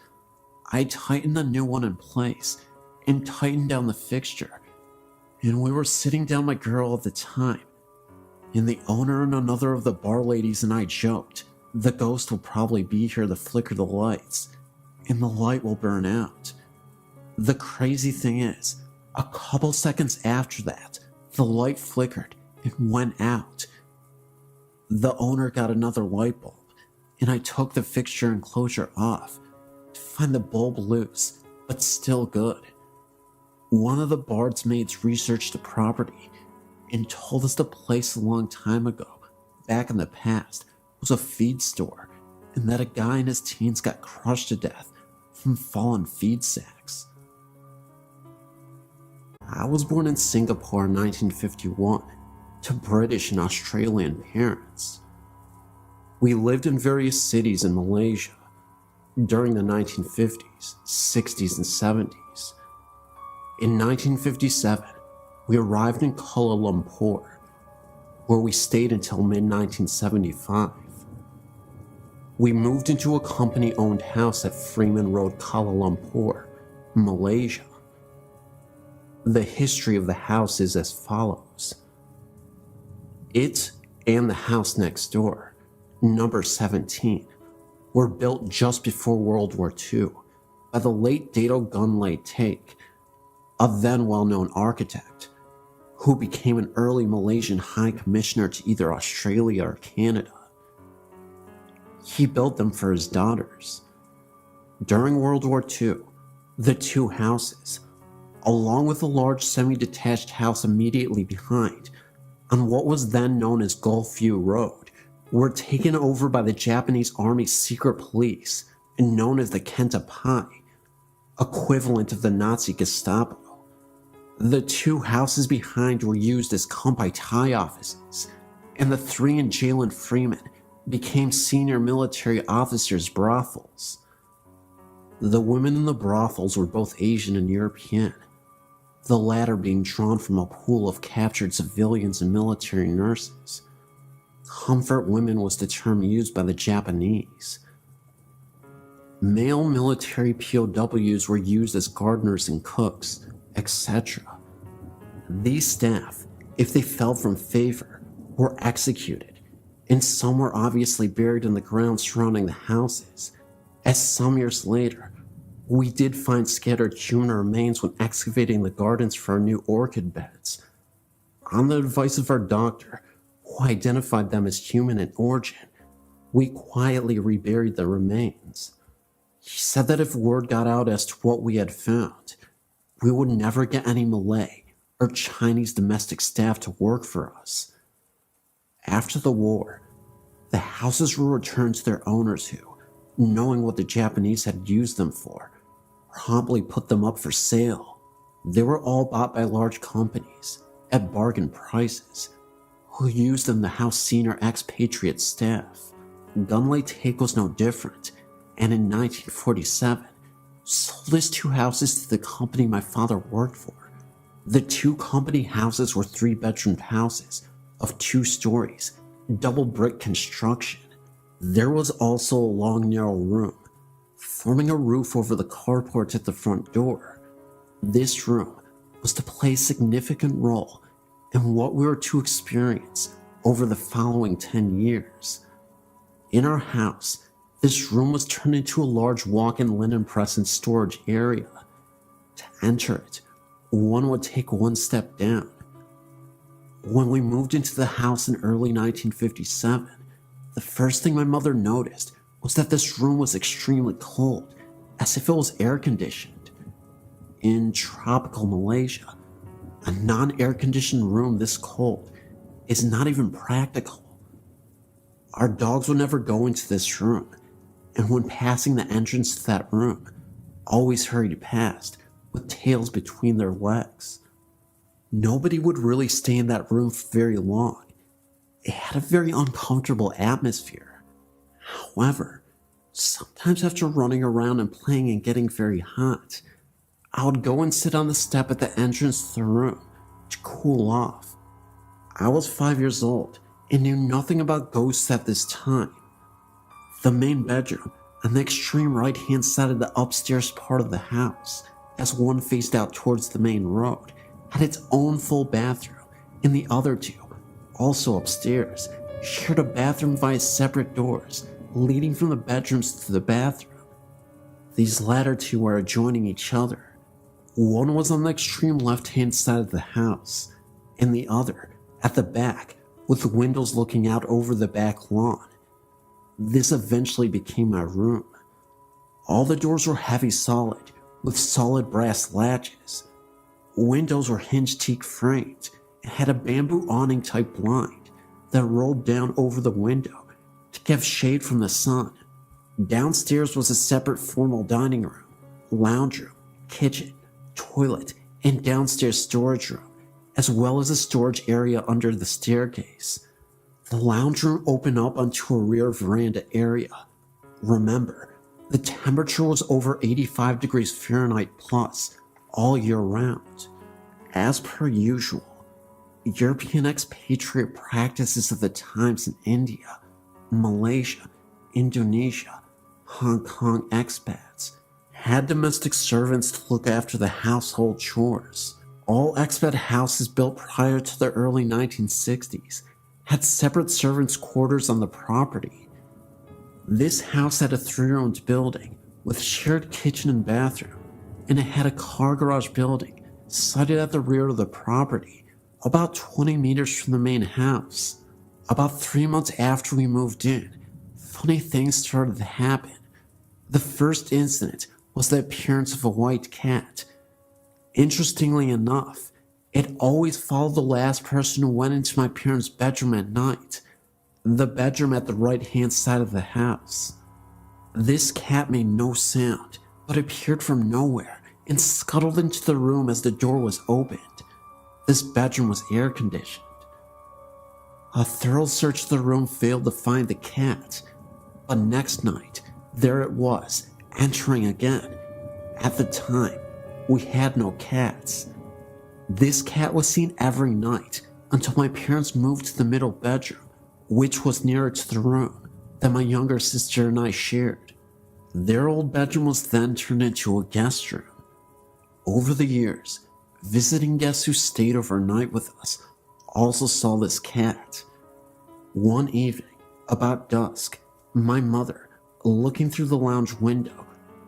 S1: I tightened the new one in place and tightened down the fixture, and we were sitting down my girl at the time, and the owner and another of the bar ladies and I joked, the ghost will probably be here to flicker the lights, and the light will burn out. The crazy thing is, a couple seconds after that, the light flickered and went out. The owner got another light bulb, and I took the fixture enclosure off to find the bulb loose, but still good. One of the barmaids researched the property and told us the place a long time ago, back in the past, was a feed store, and that a guy in his teens got crushed to death from fallen feed sacks. I was born in Singapore in 1951 to British and Australian parents. We lived in various cities in Malaysia during the 1950s, 60s, and 70s. In 1957, we arrived in Kuala Lumpur, where we stayed until mid-1975. We moved into a company-owned house at Freeman Road, Kuala Lumpur, Malaysia. The history of the house is as follows. It and the house next door, number 17, were built just before World War II by the late Dato Gunlay Take, a then well-known architect, who became an early Malaysian High Commissioner to either Australia or Canada. He built them for his daughters. During World War II, the two houses, along with a large semi-detached house immediately behind, on what was then known as Gulfview Road, were taken over by the Japanese Army's secret police, known as the Kenta Pai, equivalent of the Nazi Gestapo. The two houses behind were used as Kampai Thai offices, and the three in jail in Freeman became senior military officers' brothels. The women in the brothels were both Asian and European, the latter being drawn from a pool of captured civilians and military nurses. Comfort women was the term used by the Japanese. Male military POWs were used as gardeners and cooks, etc. These staff, if they fell from favor, were executed, and some were obviously buried in the ground surrounding the houses, as some years later, we did find scattered human remains when excavating the gardens for our new orchid beds. On the advice of our doctor, who identified them as human in origin, we quietly reburied the remains. He said that if word got out as to what we had found, we would never get any Malay or Chinese domestic staff to work for us. After the war, the houses were returned to their owners who, knowing what the Japanese had used them for, promptly put them up for sale. They were all bought by large companies at bargain prices, who used them to house senior expatriate staff. Gunlay Take was no different, and in 1947, sold his two houses to the company my father worked for. The two company houses were 3-bedroom houses of 2 stories, double brick construction. There was also a long narrow room, forming a roof over the carport at the front door. This room was to play a significant role in what we were to experience over the following 10 years. In our house, this room was turned into a large walk-in linen press and storage area. To enter it, one would take one step down. When we moved into the house in early 1957, the first thing my mother noticed was that this room was extremely cold, as if it was air conditioned. In tropical Malaysia, a non-air conditioned room this cold is not even practical. Our dogs would never go into this room, and when passing the entrance to that room, always hurried past with tails between their legs. Nobody would really stay in that room for very long. It had a very uncomfortable atmosphere. However, sometimes after running around and playing and getting very hot, I would go and sit on the step at the entrance to the room to cool off. I was 5 years old and knew nothing about ghosts at this time. The main bedroom on the extreme right-hand side of the upstairs part of the house, as one faced out towards the main road, had its own full bathroom, and the other two, also upstairs, shared a bathroom via separate doors leading from the bedrooms to the bathroom. These latter two were adjoining each other. One was on the extreme left-hand side of the house, and the other at the back, with windows looking out over the back lawn. This eventually became my room. All the doors were heavy solid, with solid brass latches. Windows were hinged teak framed and had a bamboo awning type blind that rolled down over the window to give shade from the sun. Downstairs was a separate formal dining room, lounge room, kitchen, toilet, and downstairs storage room, as well as a storage area under the staircase. The lounge room opened up onto a rear veranda area. Remember, the temperature was over 85 degrees Fahrenheit plus all year round. As per usual, European expatriate practices of the times in India, Malaysia, Indonesia, Hong Kong expats had domestic servants to look after the household chores. All expat houses built prior to the early 1960s had separate servants' quarters on the property. This house had a 3-roomed building with shared kitchen and bathroom, and it had a car garage building sited at the rear of the property, about 20 meters from the main house. About 3 months after we moved in, funny things started to happen. The first incident was the appearance of a white cat. Interestingly enough, it always followed the last person who went into my parents' bedroom at night, the bedroom at the right-hand side of the house. This cat made no sound, but appeared from nowhere and scuttled into the room as the door was opened. This bedroom was air-conditioned. A thorough search of the room failed to find the cat, but next night, there it was, entering again. At the time, we had no cats. This cat was seen every night until my parents moved to the middle bedroom, which was nearer to the room that my younger sister and I shared. Their old bedroom was then turned into a guest room. Over the years, visiting guests who stayed overnight with us also saw this cat. One evening, about dusk, my mother, looking through the lounge window,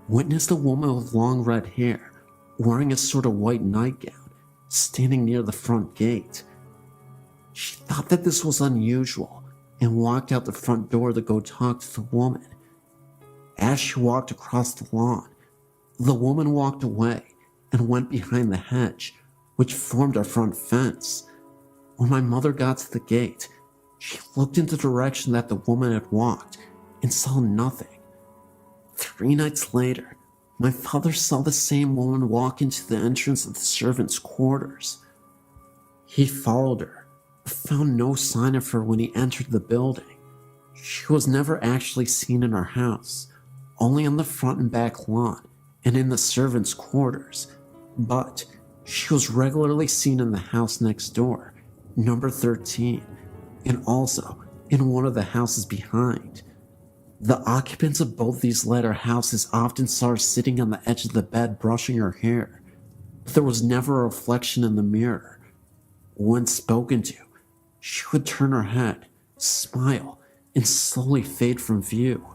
S1: witnessed a woman with long red hair, wearing a sort of white nightgown, standing near the front gate. She thought that this was unusual and walked out the front door to go talk to the woman. As she walked across the lawn, the woman walked away and went behind the hedge, which formed our front fence. When my mother got to the gate, she looked in the direction that the woman had walked and saw nothing. 3 nights later, my father saw the same woman walk into the entrance of the servants' quarters. He followed her, but found no sign of her when he entered the building. She was never actually seen in our house, only on the front and back lawn and in the servants' quarters, but she was regularly seen in the house next door, number 13, and also in one of the houses behind. The occupants of both these latter houses often saw her sitting on the edge of the bed brushing her hair, but there was never a reflection in the mirror. When spoken to, she would turn her head, smile, and slowly fade from view.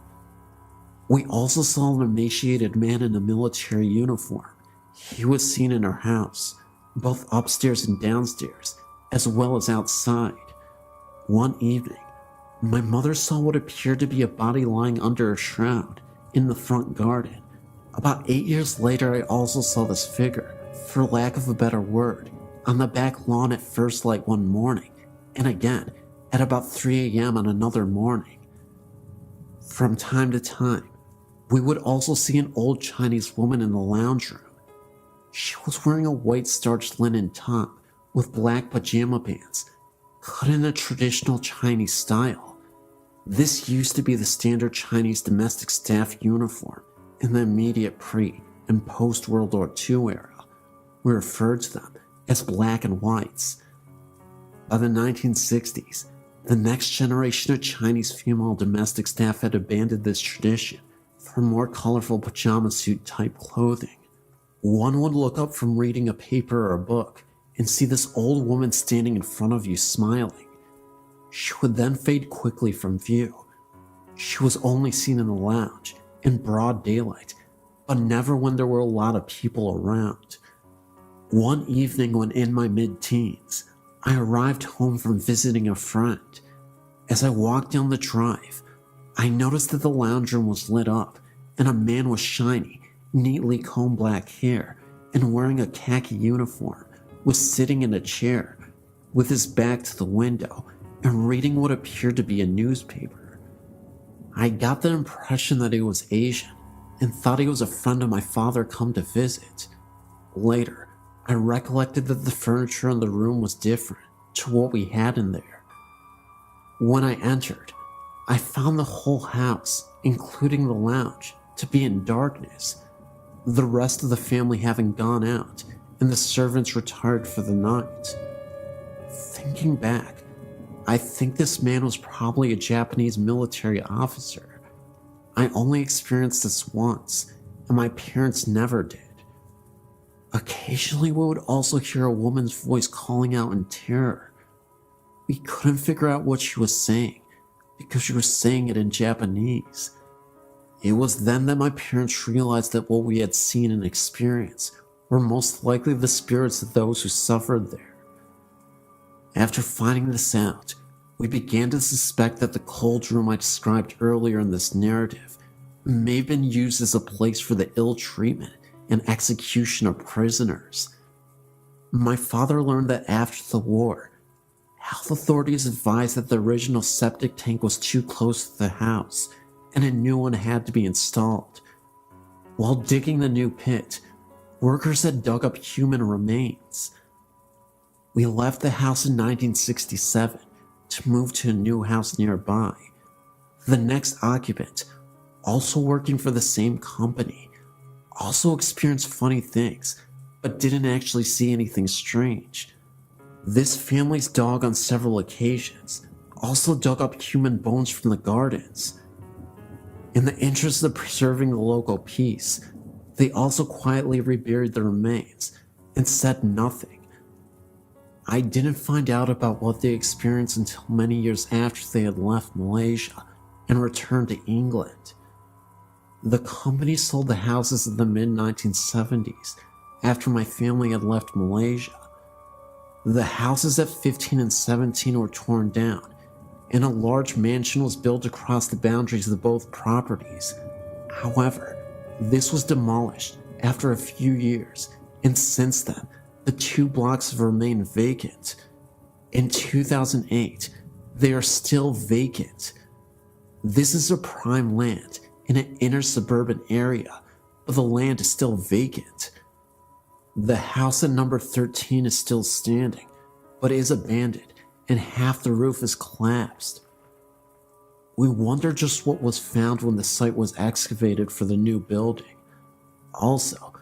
S1: We also saw an emaciated man in a military uniform. He was seen in our house, both upstairs and downstairs, as well as outside. One evening, my mother saw what appeared to be a body lying under a shroud in the front garden. About 8 years later, I also saw this figure, for lack of a better word, on the back lawn at first light one morning, and again at about 3 a.m. on another morning. From time to time, we would also see an old Chinese woman in the lounge room. She was wearing a white starched linen top with black pajama pants, cut in a traditional Chinese style. This used to be the standard Chinese domestic staff uniform in the immediate pre- and post-World War II era. We referred to them as black and whites. By the 1960s, the next generation of Chinese female domestic staff had abandoned this tradition for more colorful pajama suit type clothing. One would look up from reading a paper or a book and see this old woman standing in front of you smiling. She would then fade quickly from view. She was only seen in the lounge, in broad daylight, but never when there were a lot of people around. One evening when in my mid-teens, I arrived home from visiting a friend. As I walked down the drive, I noticed that the lounge room was lit up and a man with shiny, neatly combed black hair and wearing a khaki uniform was sitting in a chair with his back to the window and reading what appeared to be a newspaper. I got the impression that he was Asian and thought he was a friend of my father come to visit. Later, I recollected that the furniture in the room was different to what we had in there. When I entered, I found the whole house, including the lounge, to be in darkness, the rest of the family having gone out and the servants retired for the night. Thinking back, I think this man was probably a Japanese military officer. I only experienced this once, and my parents never did. Occasionally we would also hear a woman's voice calling out in terror. We couldn't figure out what she was saying, because she was saying it in Japanese. It was then that my parents realized that what we had seen and experienced were most likely the spirits of those who suffered there. After finding this out, we began to suspect that the cold room I described earlier in this narrative may have been used as a place for the ill treatment and execution of prisoners. My father learned that after the war, health authorities advised that the original septic tank was too close to the house and a new one had to be installed. While digging the new pit, workers had dug up human remains. We left the house in 1967 to move to a new house nearby. The next occupant, also working for the same company, also experienced funny things, but didn't actually see anything strange. This family's dog on several occasions also dug up human bones from the gardens. In the interest of preserving the local peace, they also quietly reburied the remains and said nothing. I didn't find out about what they experienced until many years after they had left Malaysia and returned to England. The company sold the houses in the mid-1970s after my family had left Malaysia. The houses at 15 and 17 were torn down, and a large mansion was built across the boundaries of both properties. However, this was demolished after a few years, and since then, the 2 blocks have remained vacant. In 2008, they are still vacant. This is a prime land in an inner suburban area, but the land is still vacant. The house at number 13 is still standing, but is abandoned and half the roof is collapsed. We wonder just what was found when the site was excavated for the new building. Also,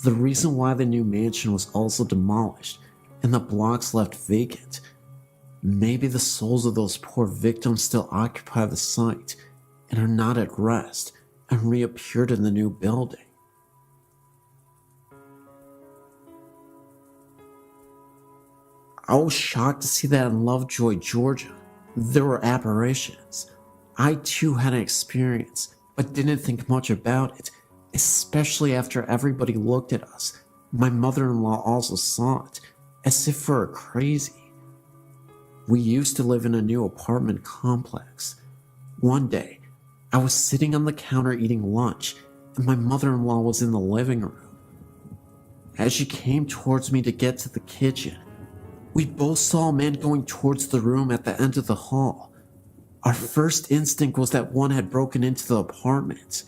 S1: the reason why the new mansion was also demolished and the blocks left vacant. Maybe the souls of those poor victims still occupy the site and are not at rest and reappeared in the new building. I was shocked to see that in Lovejoy, Georgia, there were apparitions. I too had an experience, but didn't think much about it, especially after everybody looked at us My mother-in-law also saw it, as if we were crazy. We used to live in a new apartment complex. One day, I was sitting on the counter eating lunch, and my mother-in-law was in the living room. As she came towards me to get to the kitchen, we both saw a man going towards the room at the end of the hall. Our first instinct was that one had broken into the apartment.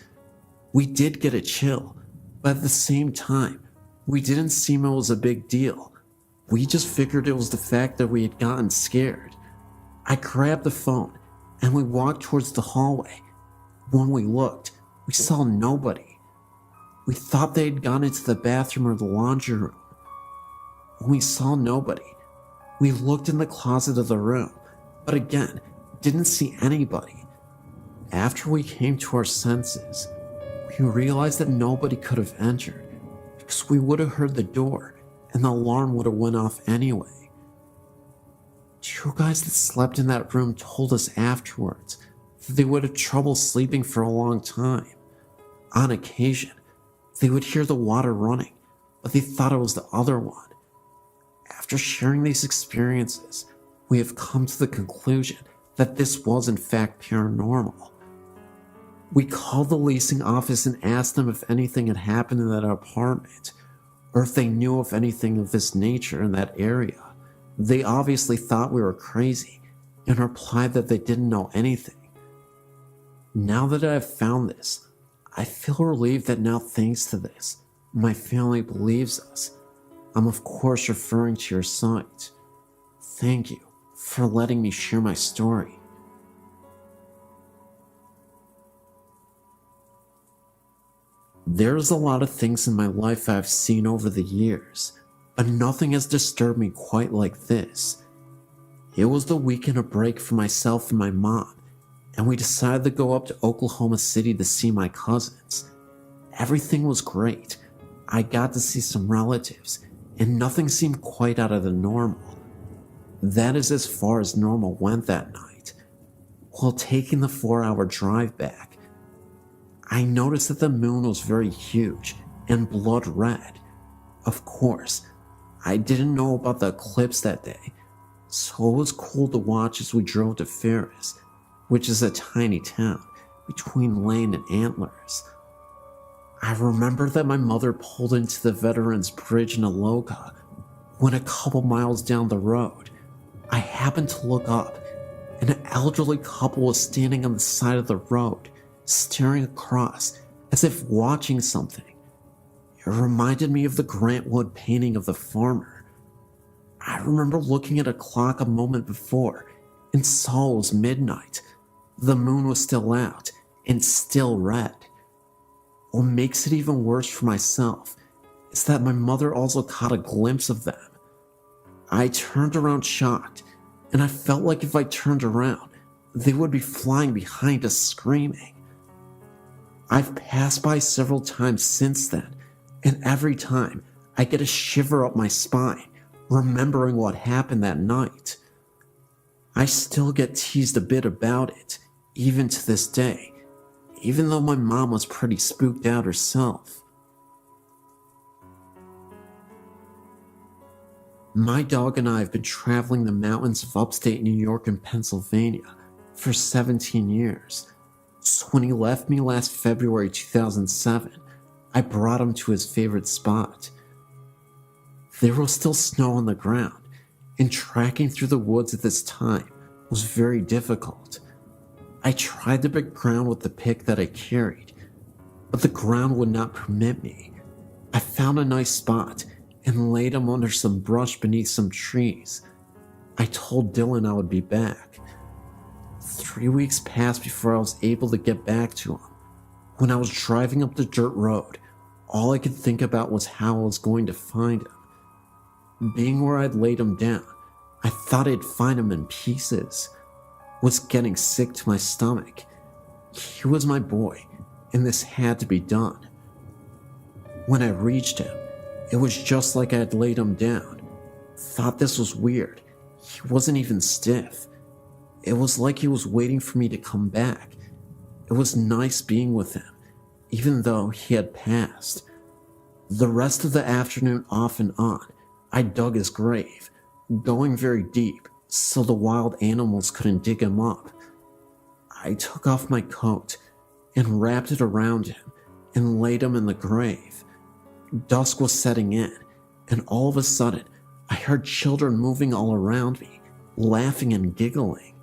S1: We did get a chill, but at the same time, we didn't seem it was a big deal. We just figured it was the fact that we had gotten scared. I grabbed the phone and we walked towards the hallway. When we looked, we saw nobody. We thought they had gone into the bathroom or the laundry room. When we saw nobody, we looked in the closet of the room, but again, didn't see anybody. After we came to our senses, we realized that nobody could have entered, because we would have heard the door and the alarm would have went off anyway. Two guys that slept in that room told us afterwards that they would have trouble sleeping for a long time. On occasion, they would hear the water running, but they thought it was the other one. After sharing these experiences, we have come to the conclusion that this was in fact paranormal. We called the leasing office and asked them if anything had happened in that apartment, or if they knew of anything of this nature in that area. They obviously thought we were crazy and replied that they didn't know anything. Now that I have found this, I feel relieved that now, thanks to this, my family believes us. I'm of course referring to your site. Thank you for letting me share my story. There's a lot of things in my life I've seen over the years, but nothing has disturbed me quite like this. It was the weekend of break for myself and my mom, and we decided to go up to Oklahoma City to see my cousins. Everything was great. I got to see some relatives, and nothing seemed quite out of the normal. That is as far as normal went that night. While taking the 4-hour drive back, I noticed that the moon was very huge and blood red. Of course, I didn't know about the eclipse that day, so it was cool to watch as we drove to Ferris, which is a tiny town between Lane and Antlers. I remember that my mother pulled into the Veterans Bridge in Aloka when a couple miles down the road, I happened to look up, and an elderly couple was standing on the side of the road, staring across as if watching something. It reminded me of the Grant Wood painting of the farmer. I remember looking at a clock a moment before and saw it was midnight. The moon was still out and still red. What makes it even worse for myself is that my mother also caught a glimpse of them. I turned around shocked, and I felt like if I turned around, they would be flying behind us screaming. I've passed by several times since then, and every time I get a shiver up my spine, remembering what happened that night. I still get teased a bit about it, even to this day, even though my mom was pretty spooked out herself. My dog and I have been traveling the mountains of upstate New York and Pennsylvania for 17 years. So when he left me last February 2007, I brought him to his favorite spot. There was still snow on the ground, and tracking through the woods at this time was very difficult. I tried to pick ground with the pick that I carried, but the ground would not permit me. I found a nice spot and laid him under some brush beneath some trees. I told Dylan I would be back. 3 weeks passed before I was able to get back to him. When I was driving up the dirt road, all I could think about was how I was going to find him. Being where I'd laid him down, I thought I'd find him in pieces. Was getting sick to my stomach. He was my boy, and this had to be done. When I reached him, it was just like I had laid him down. Thought this was weird. He wasn't even stiff. It was like he was waiting for me to come back. It was nice being with him, even though he had passed. The rest of the afternoon, off and on, I dug his grave, going very deep so the wild animals couldn't dig him up. I took off my coat and wrapped it around him and laid him in the grave. Dusk was setting in, and all of a sudden, I heard children moving all around me, laughing and giggling.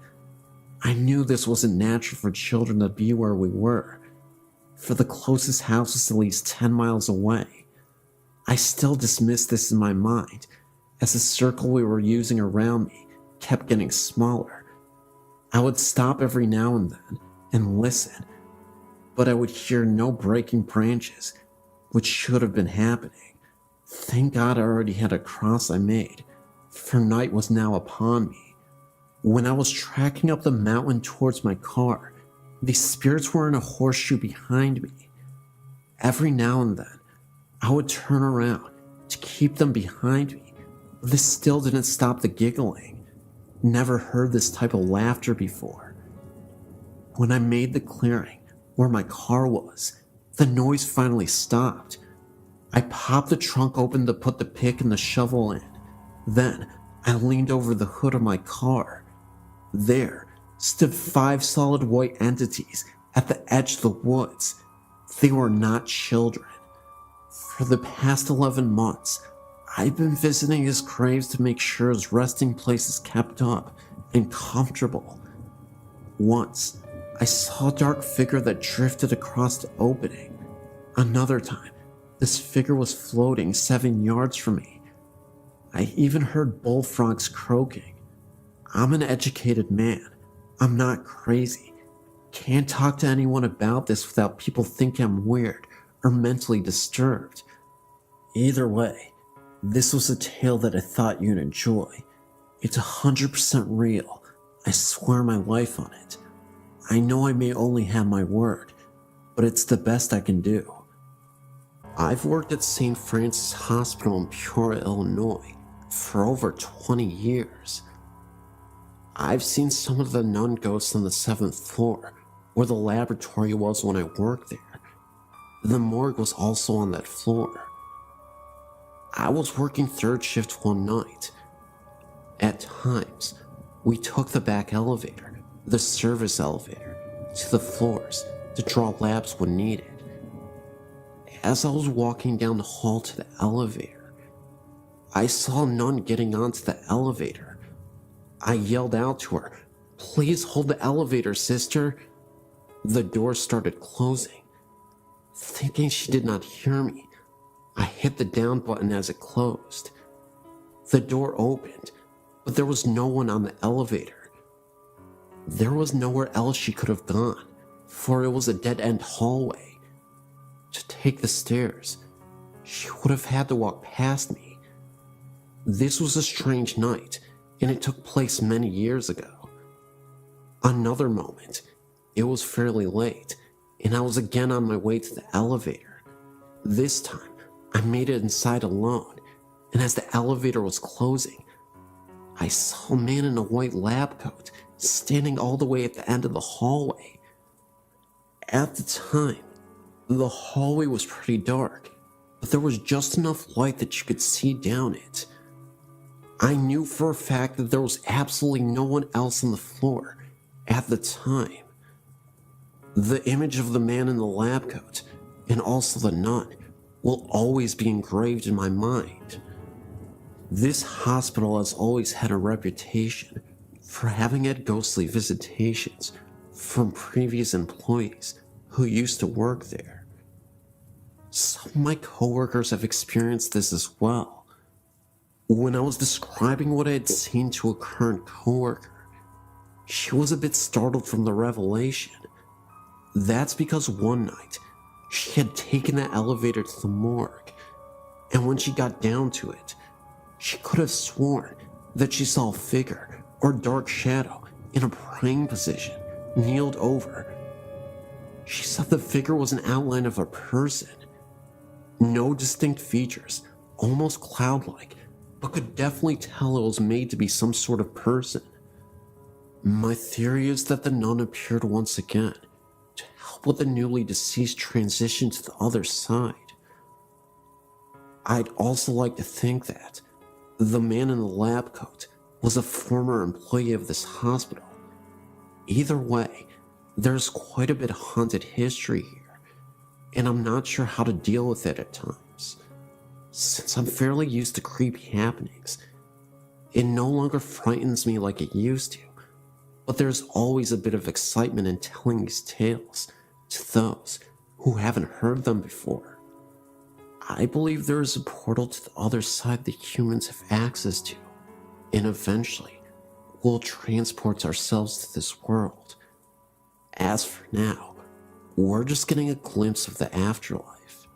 S1: I knew this wasn't natural for children to be where we were, for the closest house was at least 10 miles away. I still dismissed this in my mind, as the circle we were using around me kept getting smaller. I would stop every now and then and listen, but I would hear no breaking branches, which should have been happening. Thank God I already had a cross I made, for night was now upon me. When I was tracking up the mountain towards my car, these spirits were in a horseshoe behind me. Every now and then, I would turn around to keep them behind me. This still didn't stop the giggling. Never heard this type of laughter before. When I made the clearing where my car was, the noise finally stopped. I popped the trunk open to put the pick and the shovel in. Then I leaned over the hood of my car. There stood 5 solid white entities at the edge of the woods. They were not children. For the past 11 months, I've been visiting his graves to make sure his resting place is kept up and comfortable. Once, I saw a dark figure that drifted across the opening. Another time, this figure was floating 7 yards from me. I even heard bullfrogs croaking. I'm an educated man. I'm not crazy. Can't talk to anyone about this without people thinking I'm weird or mentally disturbed. Either way, this was a tale that I thought you'd enjoy. It's 100% real. I swear my life on it. I know I may only have my word, but it's the best I can do. I've worked at St. Francis Hospital in Peoria, Illinois for over 20 years. I've seen some of the nun ghosts on the 7th floor, where the laboratory was when I worked there. The morgue was also on that floor. I was working 3rd shift one night. At times, we took the back elevator, the service elevator, to the floors to draw labs when needed. As I was walking down the hall to the elevator, I saw a nun getting onto the elevator. I yelled out to her, "Please hold the elevator, sister." The door started closing. Thinking she did not hear me, I hit the down button as it closed. The door opened, but there was no one on the elevator. There was nowhere else she could have gone, for it was a dead-end hallway. To take the stairs, she would have had to walk past me. This was a strange night, and it took place many years ago. Another moment, it was fairly late, and I was again on my way to the elevator. This time, I made it inside alone, and as the elevator was closing, I saw a man in a white lab coat standing all the way at the end of the hallway. At the time, the hallway was pretty dark, but there was just enough light that you could see down it. I knew for a fact that there was absolutely no one else on the floor at the time. The image of the man in the lab coat, and also the nun, will always be engraved in my mind. This hospital has always had a reputation for having had ghostly visitations from previous employees who used to work there. Some of my coworkers have experienced this as well. When I was describing what I had seen to a current coworker, she was a bit startled from the revelation. That's because one night, she had taken the elevator to the morgue, and when she got down to it, she could have sworn that she saw a figure or dark shadow in a praying position, kneeled over. She said the figure was an outline of a person. No distinct features, almost cloud-like, but could definitely tell it was made to be some sort of person. My theory is that the nun appeared once again to help with the newly deceased transition to the other side. I'd also like to think that the man in the lab coat was a former employee of this hospital. Either way, there's quite a bit of haunted history here, and I'm not sure how to deal with it at times. Since I'm fairly used to creepy happenings, it no longer frightens me like it used to, but there's always a bit of excitement in telling these tales to those who haven't heard them before. I believe there is a portal to the other side that humans have access to, and eventually we'll transport ourselves to this world. As for now, we're just getting a glimpse of the afterlife.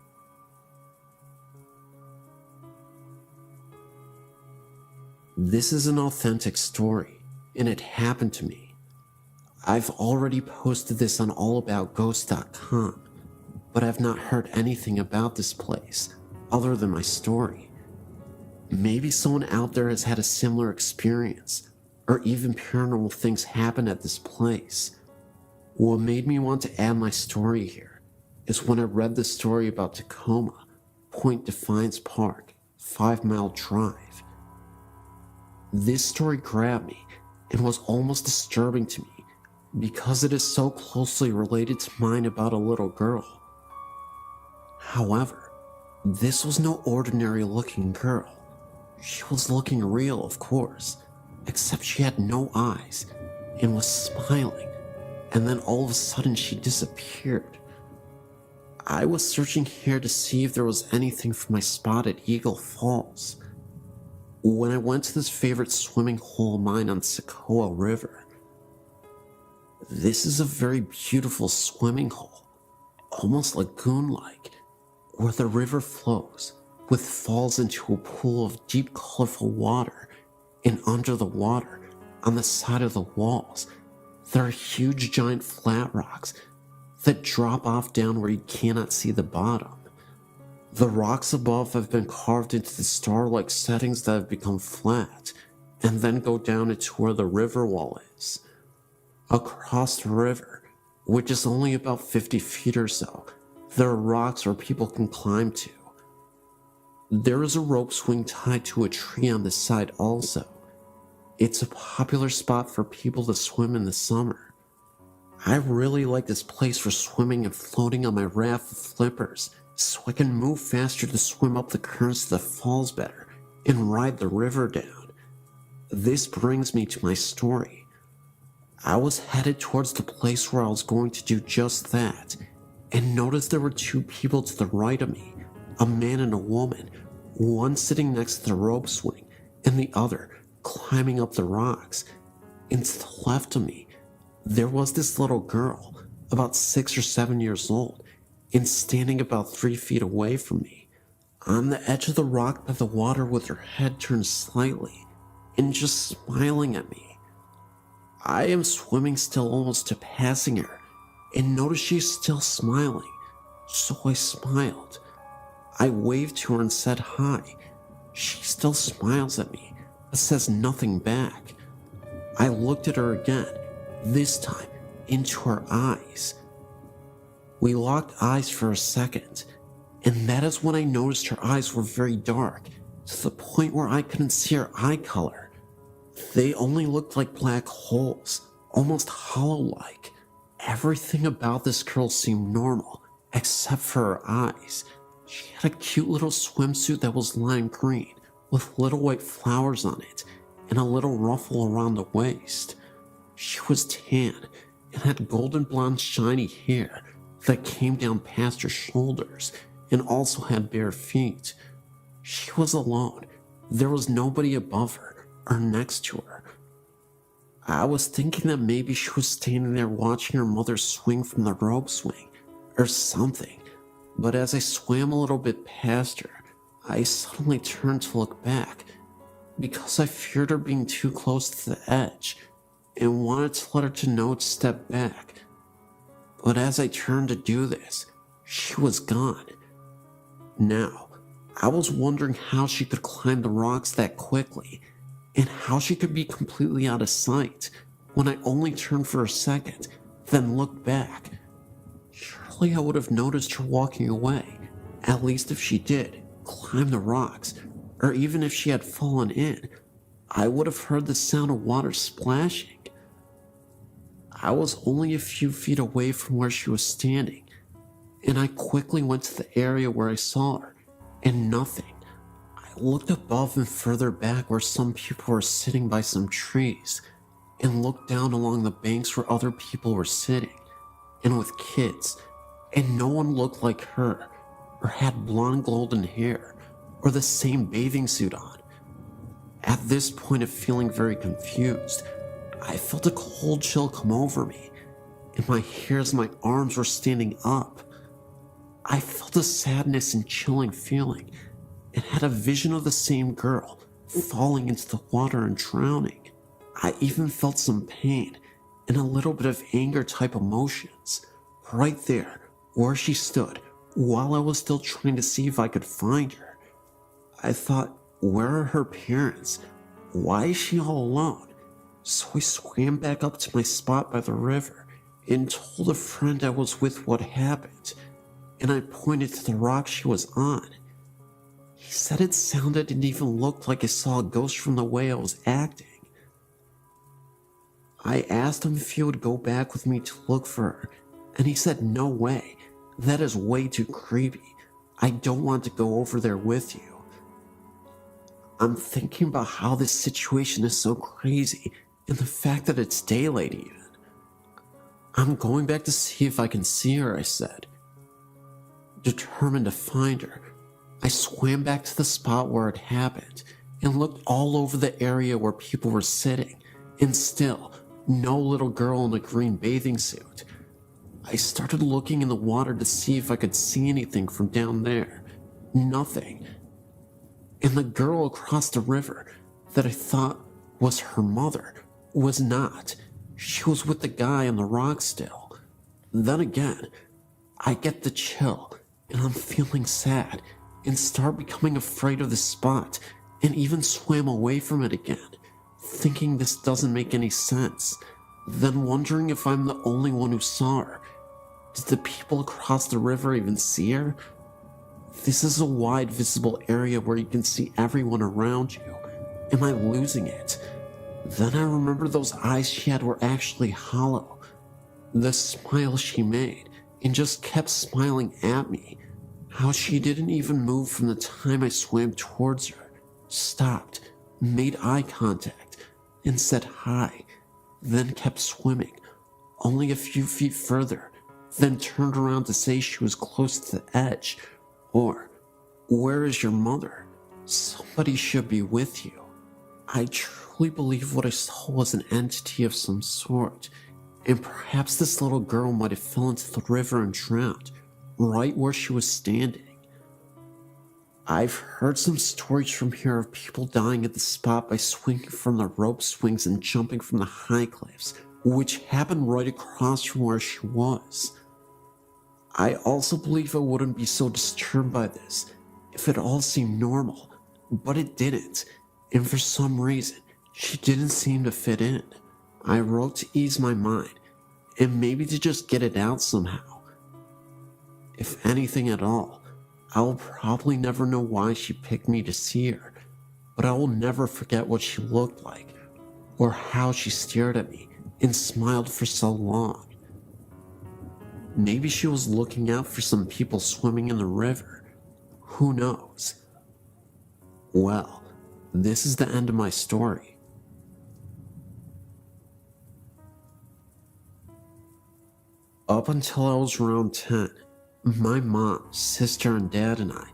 S1: This is an authentic story, and it happened to me. I've already posted this on allaboutghosts.com, but I've not heard anything about this place other than my story. Maybe someone out there has had a similar experience, or even paranormal things happen at this place. What made me want to add my story here is when I read the story about Tacoma, Point Defiance Park, 5 Mile Drive. This story grabbed me and was almost disturbing to me because it is so closely related to mine about a little girl. However, this was no ordinary looking girl. She was looking real, of course, except she had no eyes and was smiling, and then all of a sudden she disappeared. I was searching here to see if there was anything from my spot at Eagle Falls. When I went to this favorite swimming hole of mine on the Socoa River. This is a very beautiful swimming hole, almost lagoon-like, where the river flows, with falls into a pool of deep colorful water, and under the water, on the side of the walls, there are huge giant flat rocks that drop off down where you cannot see the bottom. The rocks above have been carved into the star-like settings that have become flat, and then go down into where the river wall is. Across the river, which is only about 50 feet or so, there are rocks where people can climb to. There is a rope swing tied to a tree on this side also. It's a popular spot for people to swim in the summer. I really like this place for swimming and floating on my raft with flippers, so I can move faster to swim up the currents of the falls better and ride the river down. This brings me to my story. I was headed towards the place where I was going to do just that, and noticed there were two people to the right of me, a man and a woman, one sitting next to the rope swing, and the other climbing up the rocks. And to the left of me, there was this little girl, about 6 or 7 years old, and standing about 3 feet away from me, on the edge of the rock by the water with her head turned slightly, and just smiling at me. I am swimming still almost to passing her, and notice she's still smiling, so I smiled. I waved to her and said hi. She still smiles at me, but says nothing back. I looked at her again, this time into her eyes. We locked eyes for a second, and that is when I noticed her eyes were very dark, to the point where I couldn't see her eye color. They only looked like black holes, almost hollow-like. Everything about this girl seemed normal, except for her eyes. She had a cute little swimsuit that was lime green, with little white flowers on it, and a little ruffle around the waist. She was tan, and had golden blonde shiny hair that came down past her shoulders, and also had bare feet. She was alone. There was nobody above her, or next to her. I was thinking that maybe she was standing there watching her mother swing from the rope swing, or something, but as I swam a little bit past her, I suddenly turned to look back, because I feared her being too close to the edge, and wanted to let her to know to step back. But as I turned to do this, she was gone. Now, I was wondering how she could climb the rocks that quickly, and how she could be completely out of sight when I only turned for a second, then looked back. Surely I would have noticed her walking away, at least if she did, climbed the rocks, or even if she had fallen in, I would have heard the sound of water splashing. I was only a few feet away from where she was standing, and I quickly went to the area where I saw her, and nothing. I looked above and further back where some people were sitting by some trees, and looked down along the banks where other people were sitting, and with kids, and no one looked like her, or had blonde golden hair, or the same bathing suit on. At this point of feeling very confused, I felt a cold chill come over me, and my hairs and my arms were standing up. I felt a sadness and chilling feeling, and had a vision of the same girl falling into the water and drowning. I even felt some pain and a little bit of anger type emotions right there where she stood while I was still trying to see if I could find her. I thought, where are her parents? Why is she all alone? So I swam back up to my spot by the river and told a friend I was with what happened, and I pointed to the rock she was on. He said it sounded and even looked like I saw a ghost from the way I was acting. I asked him if he would go back with me to look for her, and he said no way, that is way too creepy. I don't want to go over there with you. I'm thinking about how this situation is so crazy, and the fact that it's daylight even. I'm going back to see if I can see her, I said. Determined to find her, I swam back to the spot where it happened and looked all over the area where people were sitting, and still, no little girl in a green bathing suit. I started looking in the water to see if I could see anything from down there. Nothing. And the girl across the river that I thought was her mother was not. She was with the guy on the rock still. Then again, I get the chill, and I'm feeling sad, and start becoming afraid of the spot, and even swam away from it again, thinking this doesn't make any sense, then wondering if I'm the only one who saw her. Did the people across the river even see her? This is a wide visible area where you can see everyone around you. Am I losing it? Then I remember those eyes she had were actually hollow. The smile she made, and just kept smiling at me. How she didn't even move from the time I swam towards her, stopped, made eye contact, and said hi, then kept swimming, only a few feet further, then turned around to say she was close to the edge, or, where is your mother? Somebody should be with you. I truly believe what I saw was an entity of some sort, and perhaps this little girl might have fell into the river and drowned, right where she was standing. I've heard some stories from here of people dying at the spot by swinging from the rope swings and jumping from the high cliffs, which happened right across from where she was. I also believe I wouldn't be so disturbed by this if it all seemed normal, but it didn't, and for some reason, she didn't seem to fit in. I wrote to ease my mind, and maybe to just get it out somehow. If anything at all, I will probably never know why she picked me to see her, but I will never forget what she looked like, or how she stared at me and smiled for so long. Maybe she was looking out for some people swimming in the river. Who knows? Well, this is the end of my story. Up until I was around 10, my mom, sister, and dad and I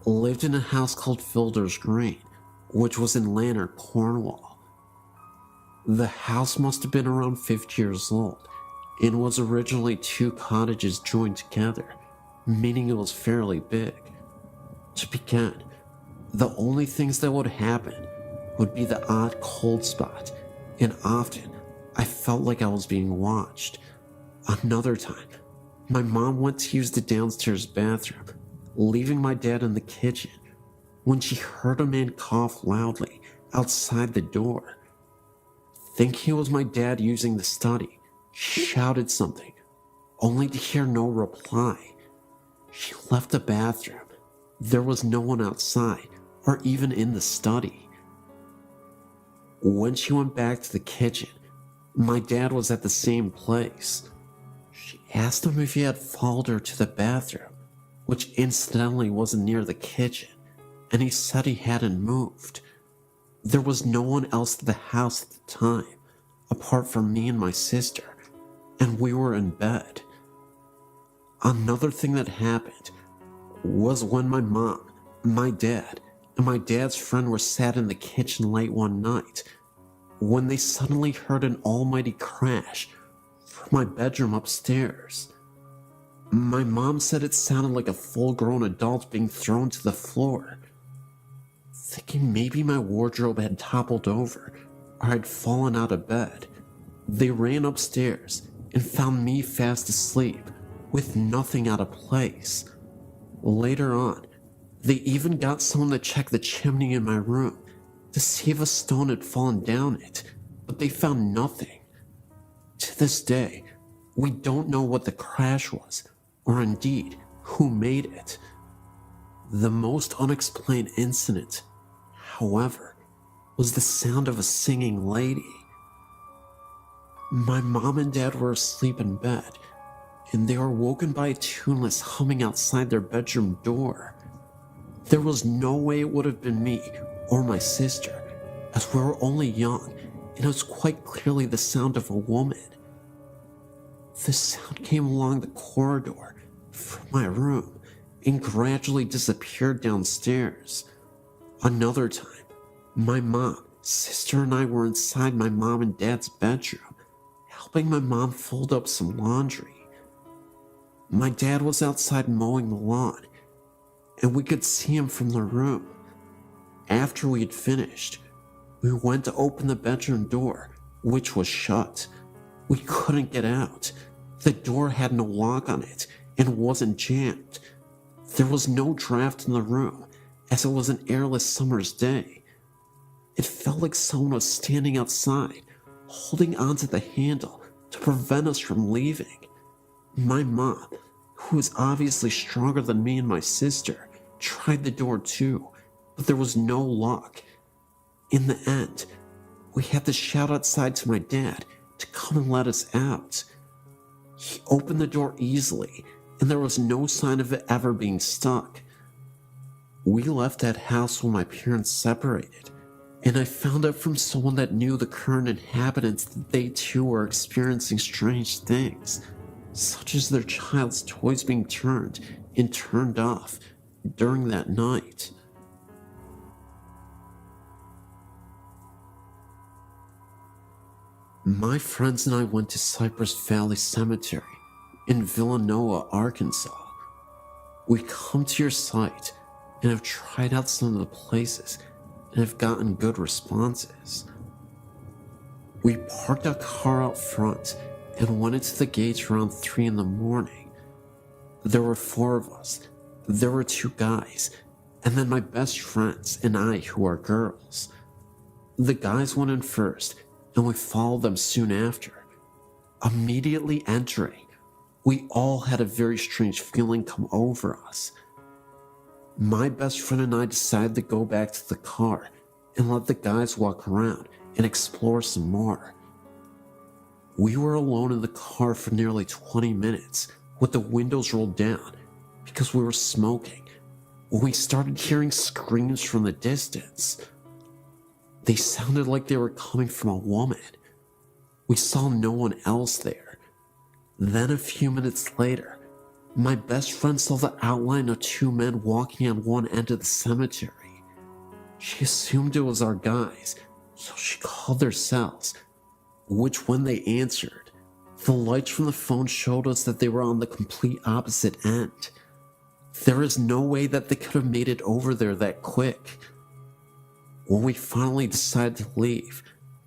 S1: lived in a house called Fielder's Green, which was in Lanark, Cornwall. The house must have been around 50 years old, and was originally 2 cottages joined together, meaning it was fairly big. To begin, the only things that would happen would be the odd cold spot, and often I felt like I was being watched. Another time, my mom went to use the downstairs bathroom, leaving my dad in the kitchen, when she heard a man cough loudly outside the door. Thinking it was my dad using the study, she shouted something, only to hear no reply. She left the bathroom, There was no one outside or even in the study. When she went back to the kitchen, my dad was at the same place. She asked him if he had followed her to the bathroom, which incidentally wasn't near the kitchen, and he said he hadn't moved. There was no one else at the house at the time, apart from me and my sister, and we were in bed. Another thing that happened was when my mom, my dad, and my dad's friend were sat in the kitchen late one night, when they suddenly heard an almighty crash from my bedroom upstairs. My mom said it sounded like a full-grown adult being thrown to the floor. Thinking maybe my wardrobe had toppled over or I'd fallen out of bed, they ran upstairs and found me fast asleep with nothing out of place. Later on, they even got someone to check the chimney in my room to see if a stone had fallen down it, but they found nothing. To this day, we don't know what the crash was, or indeed who made it. The most unexplained incident, however, was the sound of a singing lady. My mom and dad were asleep in bed, and they were woken by a tuneless humming outside their bedroom door. There was no way it would have been me or my sister, as we were only young, and it was quite clearly the sound of a woman. The sound came along the corridor from my room and gradually disappeared downstairs. Another time, my mom, sister, and I were inside my mom and dad's bedroom, helping my mom fold up some laundry. My dad was outside mowing the lawn, and we could see him from the room. After we had finished, we went to open the bedroom door, which was shut. We couldn't get out. The door had no lock on it and wasn't jammed. There was no draft in the room, as it was an airless summer's day. It felt like someone was standing outside, holding onto the handle to prevent us from leaving. My mom, who was obviously stronger than me and my sister, tried the door too, but there was no lock. In the end, we had to shout outside to my dad to come and let us out. He opened the door easily, and there was no sign of it ever being stuck. We left that house when my parents separated, and I found out from someone that knew the current inhabitants that they too were experiencing strange things, such as their child's toys being turned and turned off during that night. My friends and I went to Cypress Valley Cemetery in Villanova, Arkansas. We come to your site and have tried out some of the places and have gotten good responses. We parked our car out front and went into the gates around 3 in the morning. There were 4 of us. There were 2 guys, and then my best friends and I, who are girls. The guys went in first, and we followed them soon after. Immediately entering, we all had a very strange feeling come over us. My best friend and I decided to go back to the car and let the guys walk around and explore some more. We were alone in the car for nearly 20 minutes with the windows rolled down because we were smoking when we started hearing screams from the distance. They sounded like they were coming from a woman. We saw no one else there. Then a few minutes later, my best friend saw the outline of 2 men walking on one end of the cemetery. She assumed it was our guys, so she called their cells, which when they answered, the lights from the phone showed us that they were on the complete opposite end. There is no way that they could have made it over there that quick. When we finally decided to leave,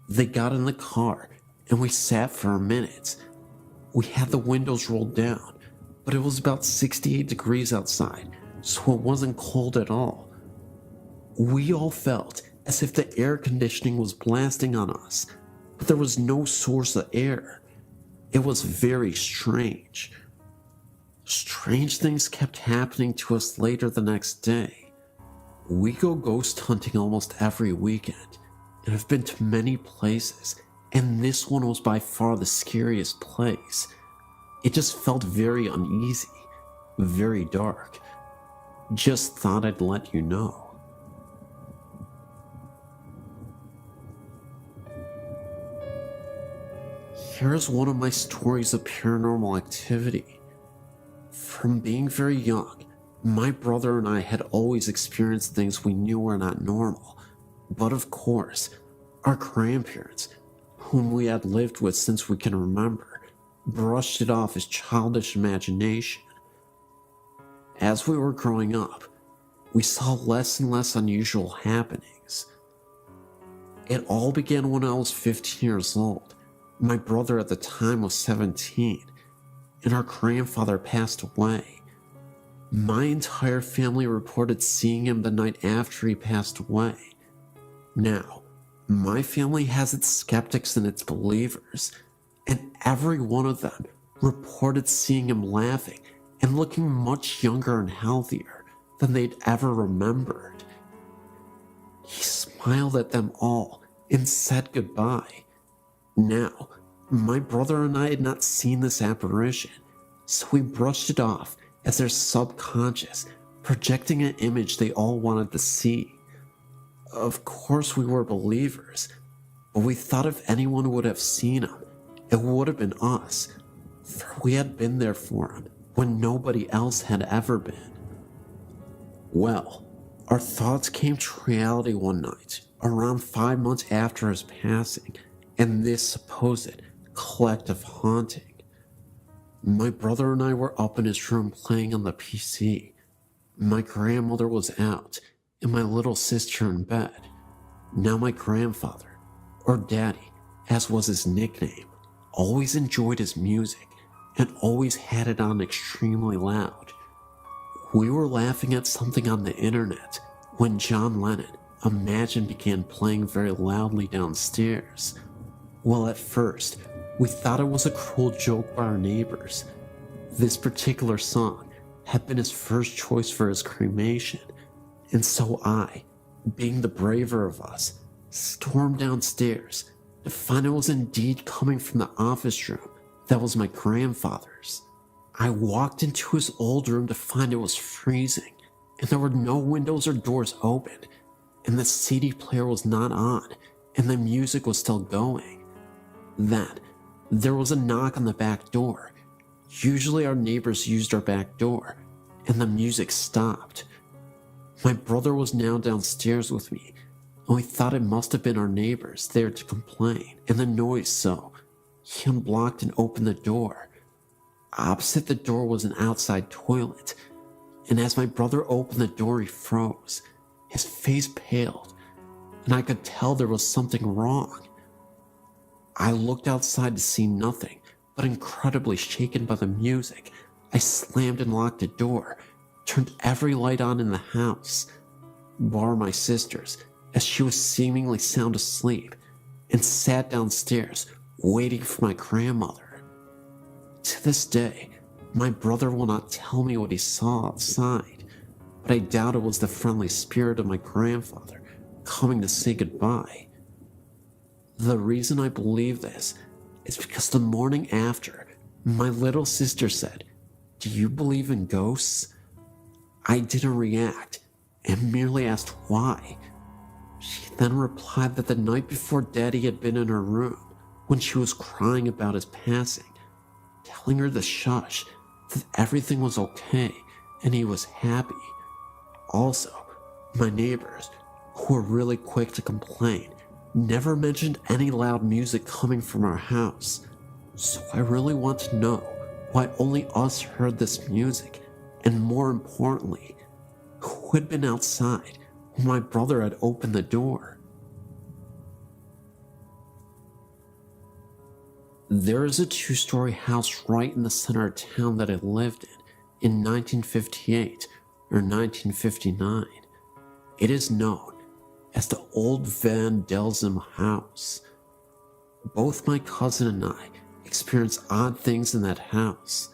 S1: they got in the car and we sat for a minute. We had the windows rolled down, but it was about 68 degrees outside, so it wasn't cold at all. We all felt as if the air conditioning was blasting on us, but there was no source of air. It was very strange. Strange things kept happening to us later the next day. We go ghost hunting almost every weekend, and have been to many places, and this one was by far the scariest place. It just felt very uneasy, very dark. Just thought I'd let you know. Here's one of my stories of paranormal activity. From being very young, my brother and I had always experienced things we knew were not normal. But of course, our grandparents, whom we had lived with since we can remember, brushed it off as childish imagination. As we were growing up, we saw less and less unusual happenings. It all began when I was 15 years old. My brother at the time was 17, and our grandfather passed away. My entire family reported seeing him the night after he passed away. Now, my family has its skeptics and its believers, and every one of them reported seeing him laughing and looking much younger and healthier than they'd ever remembered. He smiled at them all and said goodbye. Now, my brother and I had not seen this apparition, so we brushed it off as their subconscious projecting an image they all wanted to see. Of course we were believers, but we thought if anyone would have seen him, it would have been us, for we had been there for him when nobody else had ever been. Well, our thoughts came to reality one night, around 5 months after his passing, and this supposed collective haunting. My brother and I were up in his room playing on the PC. My grandmother was out, and my little sister in bed. Now my grandfather, or Daddy, as was his nickname, always enjoyed his music, and always had it on extremely loud. We were laughing at something on the internet when John Lennon, Imagine, began playing very loudly downstairs. Well, at first, we thought it was a cruel joke by our neighbors. This particular song had been his first choice for his cremation, and so I, being the braver of us, stormed downstairs to find it was indeed coming from the office room that was my grandfather's. I walked into his old room to find it was freezing, and there were no windows or doors open, and the CD player was not on, and the music was still going. Then, there was a knock on the back door. Usually our neighbors used our back door, and the music stopped. My brother was now downstairs with me, and we thought it must have been our neighbors there to complain, and the noise, so he unblocked and opened the door. Opposite the door was an outside toilet, and as my brother opened the door, he froze. His face paled, and I could tell there was something wrong. I looked outside to see nothing, but incredibly shaken by the music, I slammed and locked the door, turned every light on in the house, bar my sister's, as she was seemingly sound asleep, and sat downstairs, waiting for my grandmother. To this day, my brother will not tell me what he saw outside, but I doubt it was the friendly spirit of my grandfather coming to say goodbye. The reason I believe this is because the morning after, my little sister said, "Do you believe in ghosts?" I didn't react and merely asked why. She then replied that the night before Daddy had been in her room when she was crying about his passing, telling her to shush, that everything was okay and he was happy. Also, my neighbors, who were really quick to complain, never mentioned any loud music coming from our house. So I really want to know why only us heard this music, and more importantly, who had been outside when my brother had opened the door. There is a two-story house right in the center of town that I lived in 1958 or 1959. It is known as the Old Van Delzum House. Both my cousin and I experienced odd things in that house.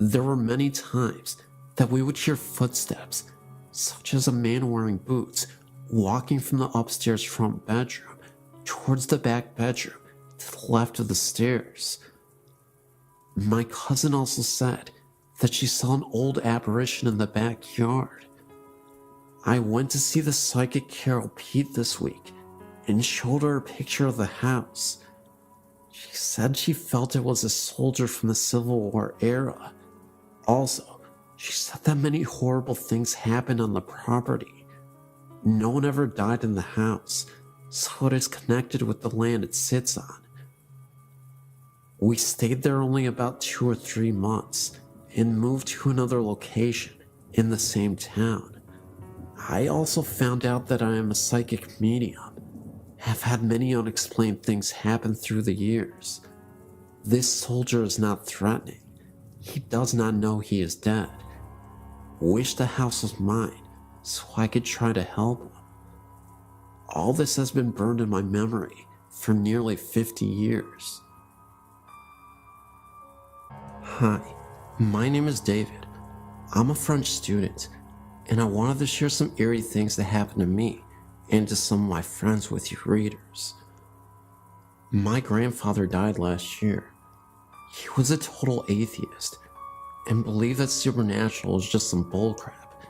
S1: There were many times that we would hear footsteps, such as a man wearing boots walking from the upstairs front bedroom towards the back bedroom to the left of the stairs. My cousin also said that she saw an old apparition in the backyard. I went to see the psychic Carol Pete this week and showed her a picture of the house. She said she felt it was a soldier from the Civil War era. Also, she said that many horrible things happened on the property. No one ever died in the house, so it is connected with the land it sits on. We stayed there only about 2 or 3 months and moved to another location in the same town. I also found out that I am a psychic medium, have had many unexplained things happen through the years. This soldier is not threatening. He does not know he is dead. Wish the house was mine so I could try to help him. All this has been burned in my memory for nearly 50 years. Hi, my name is David. I'm a French student, and I wanted to share some eerie things that happened to me and to some of my friends with you readers. My grandfather died last year. He was a total atheist and believed that supernatural was just some bullcrap,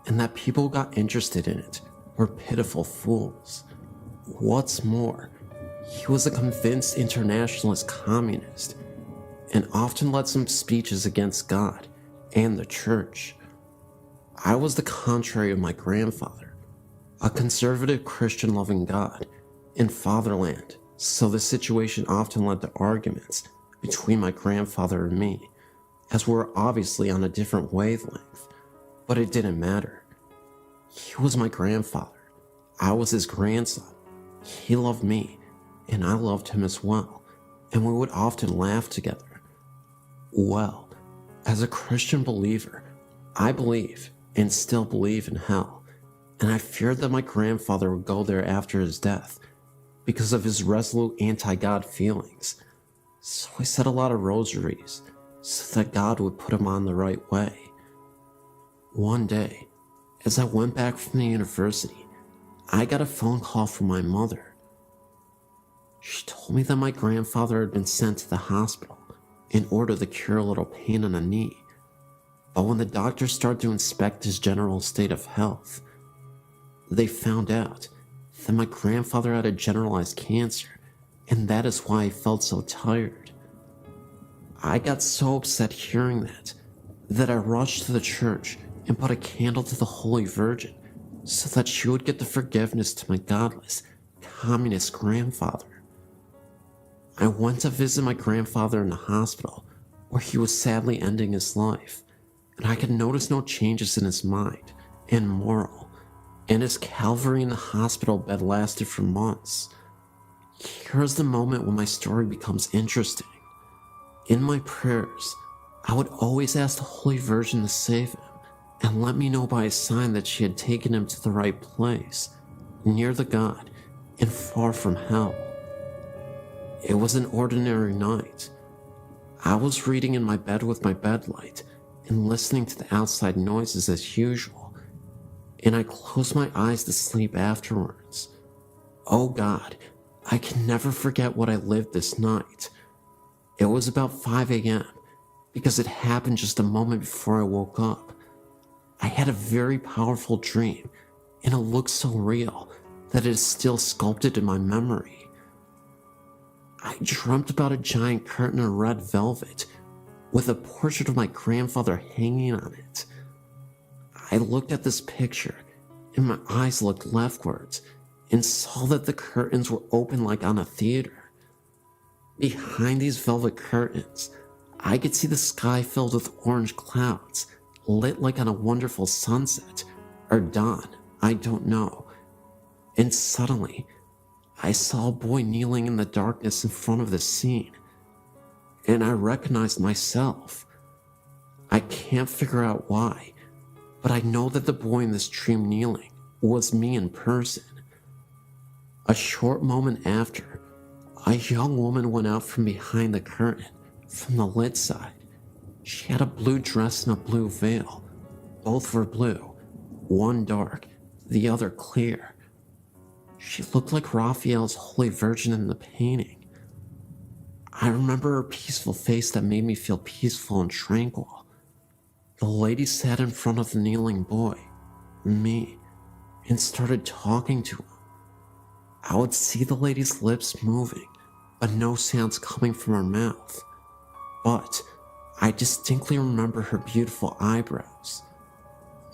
S1: and that people who got interested in it were pitiful fools. What's more, he was a convinced internationalist communist and often led some speeches against God and the church. I was the contrary of my grandfather, a conservative Christian loving God and fatherland, so the situation often led to arguments between my grandfather and me, as we were obviously on a different wavelength, but it didn't matter. He was my grandfather. I was his grandson. He loved me, and I loved him as well, and we would often laugh together. Well, as a Christian believer, I believe and still believe in hell, and I feared that my grandfather would go there after his death because of his resolute anti-God feelings. So I said a lot of rosaries so that God would put him on the right way. One day, as I went back from the university, I got a phone call from my mother. She told me that my grandfather had been sent to the hospital in order to cure a little pain on a knee, but when the doctors started to inspect his general state of health, they found out that my grandfather had a generalized cancer, and that is why he felt so tired. I got so upset hearing that I rushed to the church and put a candle to the Holy Virgin so that she would get the forgiveness to my godless, communist grandfather. I went to visit my grandfather in the hospital, where he was sadly ending his life, and I could notice no changes in his mind and moral, and his Calvary in the hospital bed lasted for months. Here's the moment when my story becomes interesting. In my prayers, I would always ask the Holy Virgin to save him and let me know by a sign that she had taken him to the right place, near the God and far from hell. It was an ordinary night. I was reading in my bed with my bedlight and listening to the outside noises as usual, and I closed my eyes to sleep afterwards. Oh God, I can never forget what I lived this night. It was about 5 a.m. because it happened just a moment before I woke up. I had a very powerful dream, and it looked so real that it is still sculpted in my memory. I dreamt about a giant curtain of red velvet with a portrait of my grandfather hanging on it. I looked at this picture and my eyes looked leftwards and saw that the curtains were open like on a theater. Behind these velvet curtains, I could see the sky filled with orange clouds, lit like on a wonderful sunset or dawn, I don't know. And suddenly, I saw a boy kneeling in the darkness in front of the scene, and I recognized myself. I can't figure out why, but I know that the boy in this dream kneeling was me in person. A short moment after, a young woman went out from behind the curtain from the lit side. She had a blue dress and a blue veil. Both were blue, one dark, the other clear. She looked like Raphael's Holy Virgin in the painting. I remember her peaceful face that made me feel peaceful and tranquil. The lady sat in front of the kneeling boy, me, and started talking to him. I would see the lady's lips moving, but no sounds coming from her mouth. But I distinctly remember her beautiful eyebrows.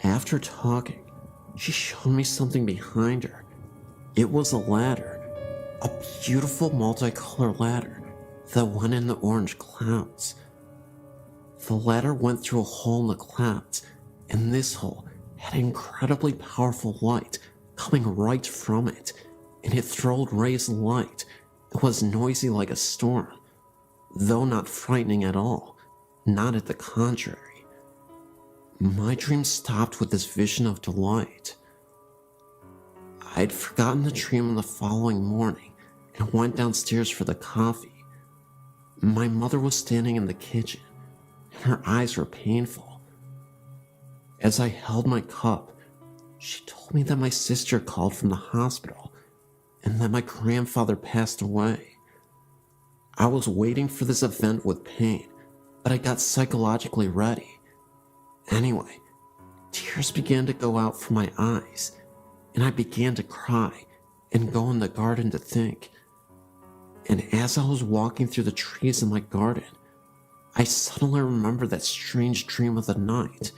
S1: After talking, she showed me something behind her. It was a ladder, a beautiful multicolored ladder that went in the orange clouds. The ladder went through a hole in the clouds, and this hole had incredibly powerful light coming right from it, and it throwed rays of light. It was noisy like a storm, though not frightening at all, not at the contrary. My dream stopped with this vision of delight. I'd forgotten the dream on the following morning and went downstairs for the coffee. My mother was standing in the kitchen, and her eyes were painful. As I held my cup, she told me that my sister called from the hospital and that my grandfather passed away. I was waiting for this event with pain, but I got psychologically ready. Anyway, tears began to go out from my eyes, and I began to cry and go in the garden to think. And as I was walking through the trees in my garden, I suddenly remembered that strange dream of the night,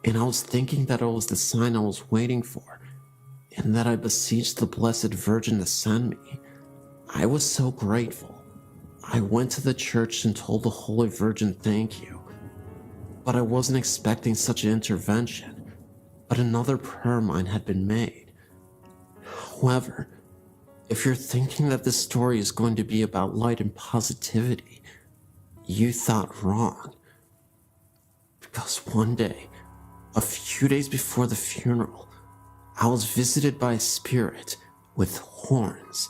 S1: and I was thinking that it was the sign I was waiting for, and that I beseeched the Blessed Virgin to send me. I was so grateful. I went to the church and told the Holy Virgin thank you, but I wasn't expecting such an intervention, but another prayer of mine had been made. However, if you're thinking that this story is going to be about light and positivity, you thought wrong. Because one day, a few days before the funeral, I was visited by a spirit with horns.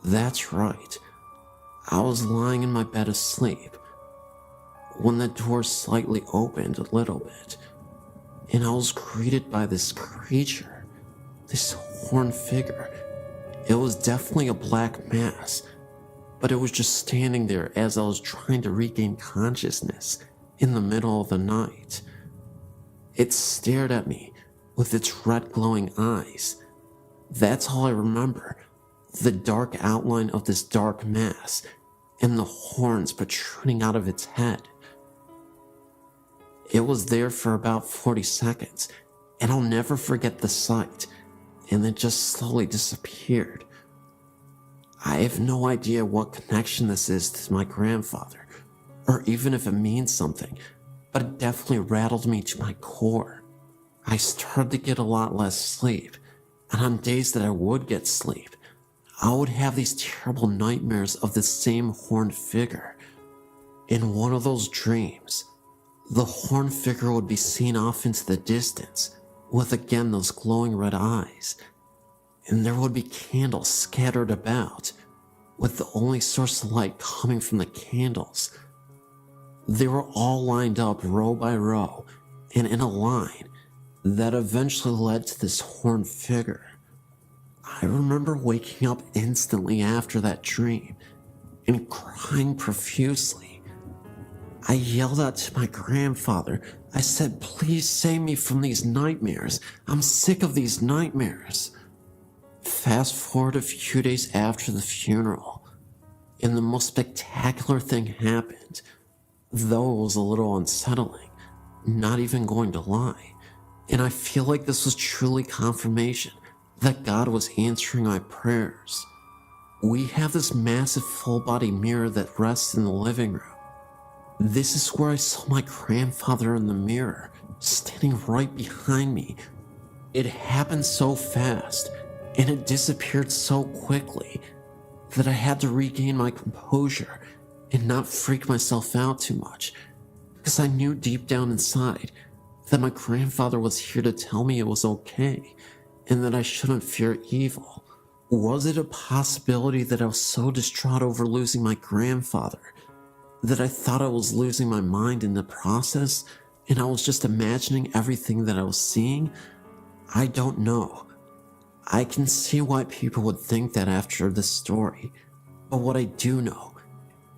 S1: That's right. I was lying in my bed asleep when the door slightly opened a little bit, and I was greeted by this creature, this horned figure. It was definitely a black mass, but it was just standing there as I was trying to regain consciousness in the middle of the night. It stared at me with its red glowing eyes. That's all I remember, the dark outline of this dark mass and the horns protruding out of its head. It was there for about 40 seconds, and I'll never forget the sight, and it just slowly disappeared. I have no idea what connection this is to my grandfather, or even if it means something, but it definitely rattled me to my core. I started to get a lot less sleep, and on days that I would get sleep, I would have these terrible nightmares of the same horned figure. In one of those dreams, the horned figure would be seen off into the distance, with again those glowing red eyes, and there would be candles scattered about, with the only source of light coming from the candles. They were all lined up row by row, and in a line that eventually led to this horned figure. I remember waking up instantly after that dream, and crying profusely. I yelled out to my grandfather. I said, "Please save me from these nightmares. I'm sick of these nightmares." Fast forward a few days after the funeral, and the most spectacular thing happened, though it was a little unsettling, not even going to lie. And I feel like this was truly confirmation that God was answering my prayers. We have this massive full-body mirror that rests in the living room. This is where I saw my grandfather in the mirror, standing right behind me. It happened so fast, and it disappeared so quickly, that I had to regain my composure and not freak myself out too much, because I knew deep down inside that my grandfather was here to tell me it was okay, and that I shouldn't fear evil. Was it a possibility that I was so distraught over losing my grandfather that I thought I was losing my mind in the process and I was just imagining everything that I was seeing? I don't know. I can see why people would think that after this story, but what I do know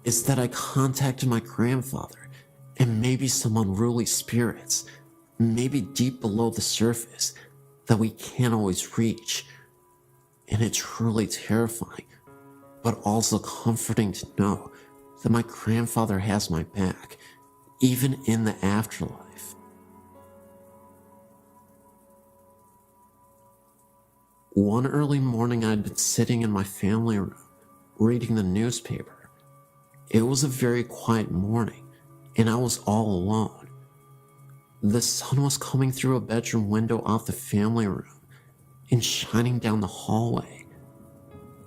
S1: is that I contacted my grandfather and maybe some unruly spirits, maybe deep below the surface, that we can't always reach. And it's truly terrifying, but also comforting to know that my grandfather has my back, even in the afterlife. One early morning, I'd been sitting in my family room, reading the newspaper. It was a very quiet morning, and I was all alone. The sun was coming through a bedroom window off the family room and shining down the hallway.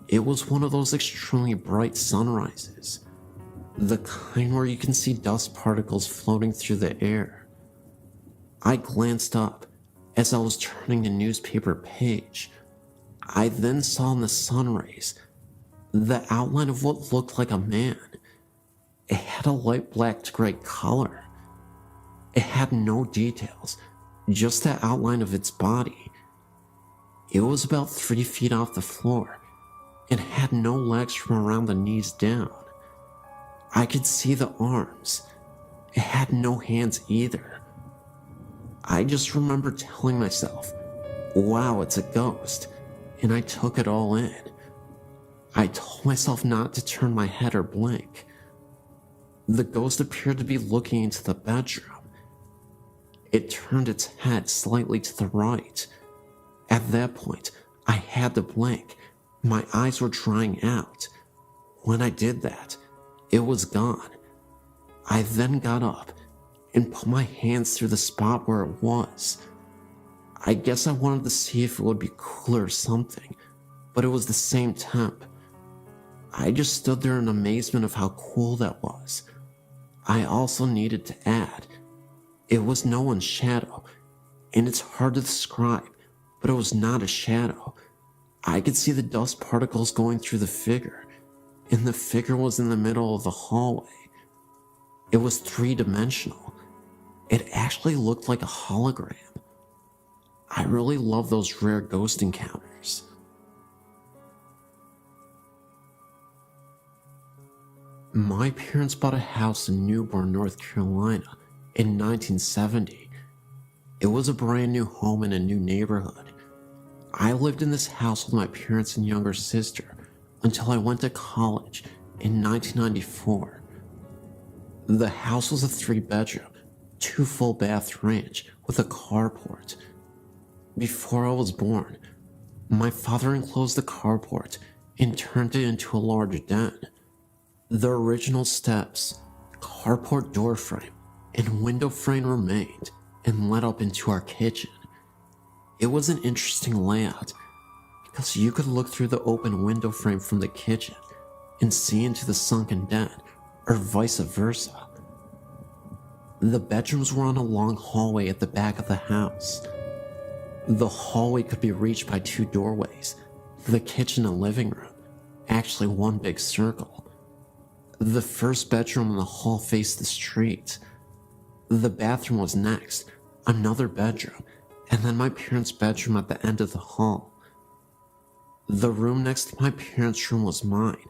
S1: It was one of those extremely bright sunrises, the kind where you can see dust particles floating through the air. I glanced up as I was turning the newspaper page. I then saw in the sun rays the outline of what looked like a man. It had a light black to gray color. It had no details, just the outline of its body. It was about 3 feet off the floor and had no legs from around the knees down. I could see the arms. It had no hands either. I just remember telling myself, wow, it's a ghost, and I took it all in. I told myself not to turn my head or blink. The ghost appeared to be looking into the bedroom. It turned its head slightly to the right. At that point, I had to blink. My eyes were drying out. When I did that, it was gone. I then got up and put my hands through the spot where it was. I guess I wanted to see if it would be cooler or something, but it was the same temp. I just stood there in amazement of how cool that was. I also needed to add, it was no one's shadow, and it's hard to describe, but it was not a shadow. I could see the dust particles going through the figure, and the figure was in the middle of the hallway. It was 3-dimensional. It actually looked like a hologram. I really love those rare ghost encounters. My parents bought a house in Newborn, North Carolina in 1970. It was a brand new home in a new neighborhood. I lived in this house with my parents and younger sister until I went to college in 1994. The house was a 3-bedroom, 2 full bath ranch with a carport. Before I was born, my father enclosed the carport and turned it into a large den. The original steps, carport door frame, and window frame remained and led up into our kitchen. It was an interesting layout because you could look through the open window frame from the kitchen and see into the sunken den, or vice versa. The bedrooms were on a long hallway at the back of the house. The hallway could be reached by 2 doorways, the kitchen and living room, actually one big circle. The first bedroom in the hall faced the street. The bathroom was next, another bedroom, and then my parents' bedroom at the end of the hall. The room next to my parents' room was mine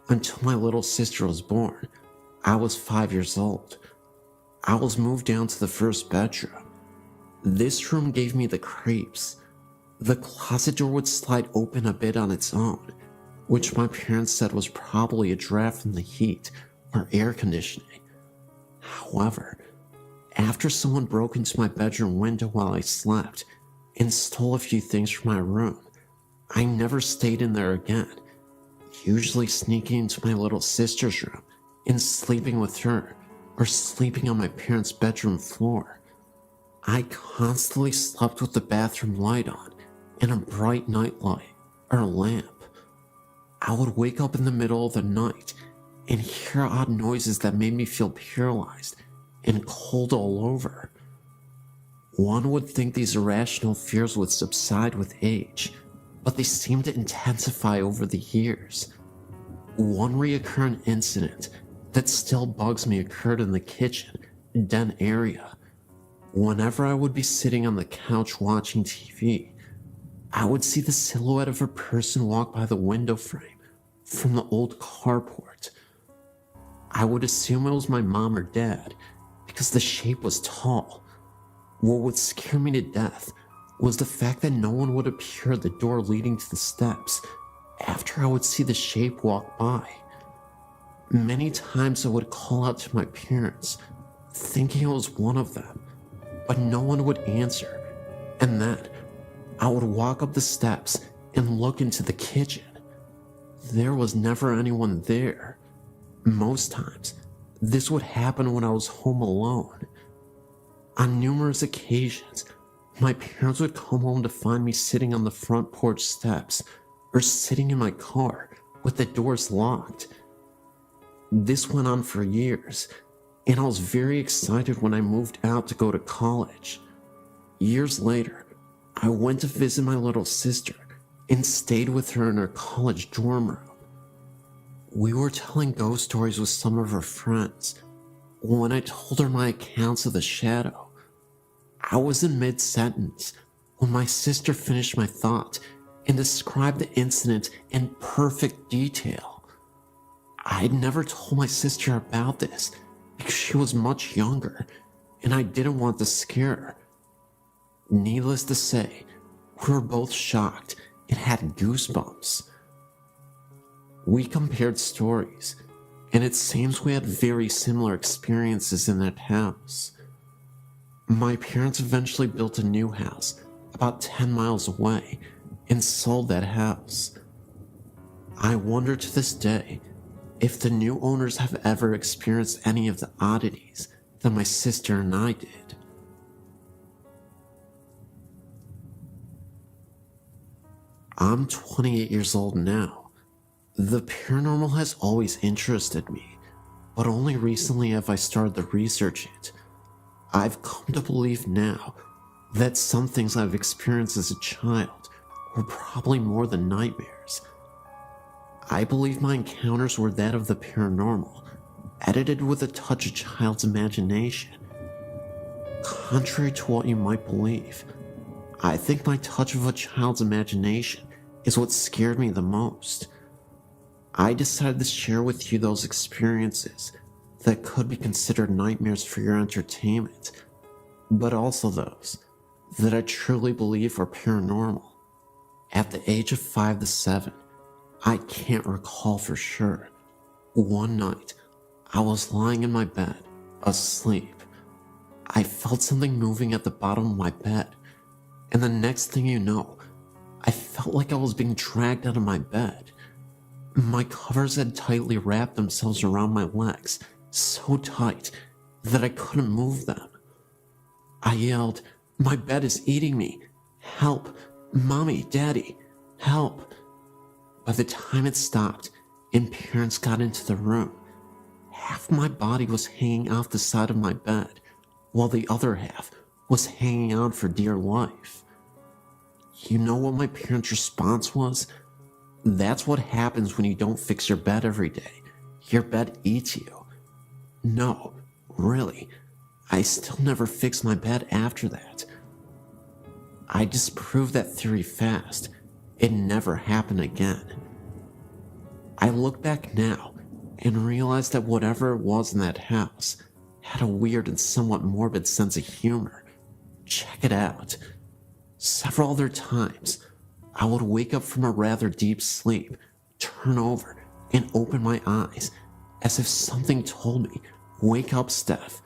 S1: until my little sister was born. I was 5 years old. I was moved down to the first bedroom. This room gave me the creeps. The closet door would slide open a bit on its own, which my parents said was probably a draft from the heat or air conditioning. However, after someone broke into my bedroom window while I slept and stole a few things from my room, I never stayed in there again, usually sneaking into my little sister's room and sleeping with her or sleeping on my parents' bedroom floor. I constantly slept with the bathroom light on and a bright night light or lamp. I would wake up in the middle of the night and hear odd noises that made me feel paralyzed and cold all over. One would think these irrational fears would subside with age, but they seemed to intensify over the years. One recurrent incident that still bugs me occurred in the kitchen, den area. Whenever I would be sitting on the couch watching TV, I would see the silhouette of a person walk by the window frame from the old carport. I would assume it was my mom or dad because the shape was tall. What would scare me to death was the fact that no one would appear at the door leading to the steps after I would see the shape walk by. Many times I would call out to my parents, thinking it was one of them, but no one would answer, and then I would walk up the steps and look into the kitchen. There was never anyone there. Most times, this would happen when I was home alone. On numerous occasions, my parents would come home to find me sitting on the front porch steps or sitting in my car with the doors locked. This went on for years, and I was very excited when I moved out to go to college. Years later, I went to visit my little sister and stayed with her in her college dorm room. We were telling ghost stories with some of her friends when I told her my accounts of the shadow. I was in mid-sentence when my sister finished my thought and described the incident in perfect detail. I had never told my sister about this because she was much younger and I didn't want to scare her. Needless to say, we were both shocked and had goosebumps. We compared stories, and it seems we had very similar experiences in that house. My parents eventually built a new house about 10 miles away and sold that house. I wonder to this day if the new owners have ever experienced any of the oddities that my sister and I did. I'm 28 years old now. The paranormal has always interested me, but only recently have I started to research it. I've come to believe now that some things I've experienced as a child were probably more than nightmares. I believe my encounters were that of the paranormal, edited with a touch of child's imagination. Contrary to what you might believe, I think my touch of a child's imagination is what scared me the most. I decided to share with you those experiences that could be considered nightmares for your entertainment, but also those that I truly believe are paranormal. At the age of 5 to 7, I can't recall for sure. One night, I was lying in my bed, asleep. I felt something moving at the bottom of my bed, and the next thing you know, I felt like I was being dragged out of my bed. My covers had tightly wrapped themselves around my legs, so tight that I couldn't move them. I yelled, "My bed is eating me! Help! Mommy, Daddy, help!" By the time it stopped and parents got into the room, half my body was hanging off the side of my bed, while the other half was hanging on for dear life. You know what my parents' response was? That's what happens when you don't fix your bed every day. Your bed eats you. No, really, I still never fixed my bed after that. I disproved that theory fast. It never happened again. I look back now and realize that whatever it was in that house had a weird and somewhat morbid sense of humor. Check it out. Several other times, I would wake up from a rather deep sleep, turn over, and open my eyes, as if something told me, "Wake up, Steph."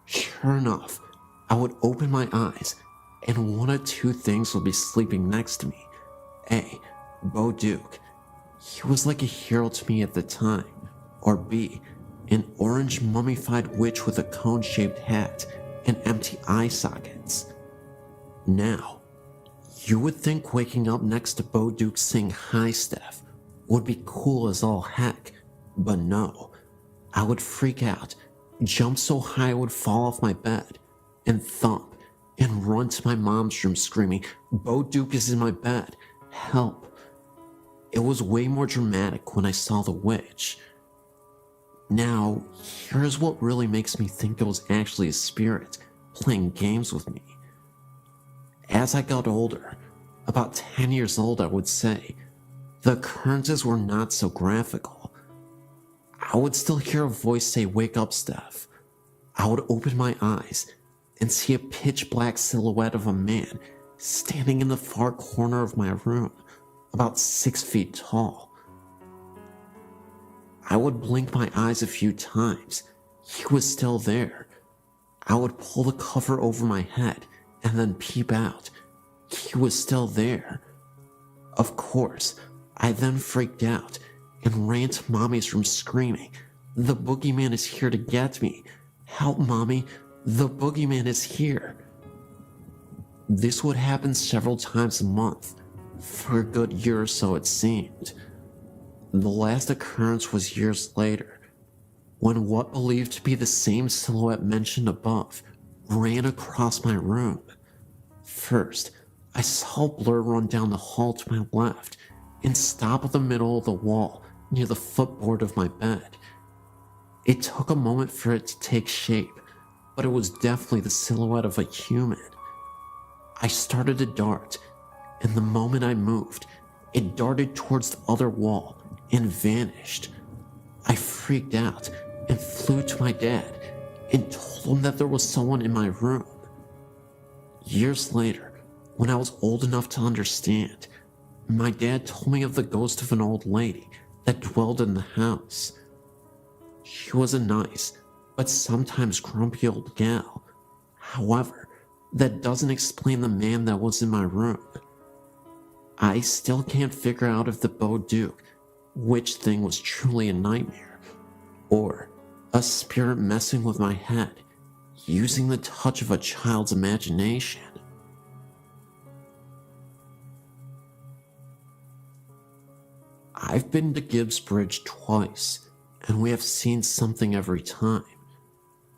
S1: Sure enough, I would open my eyes, and one of two things would be sleeping next to me. A. Bo Duke. He was like a hero to me at the time. Or B. An orange mummified witch with a cone-shaped hat and empty eye sockets. Now, you would think waking up next to Bo Duke saying "Hi, Steph" would be cool as all heck, but no. I would freak out, jump so high I would fall off my bed, and thump, and run to my mom's room screaming, "Bo Duke is in my bed, help." It was way more dramatic when I saw the witch. Now, here's what really makes me think it was actually a spirit playing games with me. As I got older, about 10 years old I would say, the occurrences were not so graphical. I would still hear a voice say, "Wake up, Steph." I would open my eyes and see a pitch black silhouette of a man standing in the far corner of my room, about 6 feet tall. I would blink my eyes a few times. He was still there. I would pull the cover over my head and then peep out. He was still there. Of course, I then freaked out and ran to Mommy's room screaming, "The boogeyman is here to get me. Help, Mommy, the boogeyman is here." This would happen several times a month, for a good year or so it seemed. The last occurrence was years later, when what believed to be the same silhouette mentioned above ran across my room. First, I saw a blur run down the hall to my left and stop at the middle of the wall near the footboard of my bed. It took a moment for it to take shape, but it was definitely the silhouette of a human. I started to dart, and the moment I moved, it darted towards the other wall and vanished. I freaked out and flew to my dad and told him that there was someone in my room. Years later, when I was old enough to understand, my dad told me of the ghost of an old lady that dwelled in the house. She was a nice, but sometimes grumpy old gal. However, that doesn't explain the man that was in my room. I still can't figure out if the Bouduc witch thing was truly a nightmare, or a spirit messing with my head, using the touch of a child's imagination. I've been to Gibbs Bridge twice, and we have seen something every time.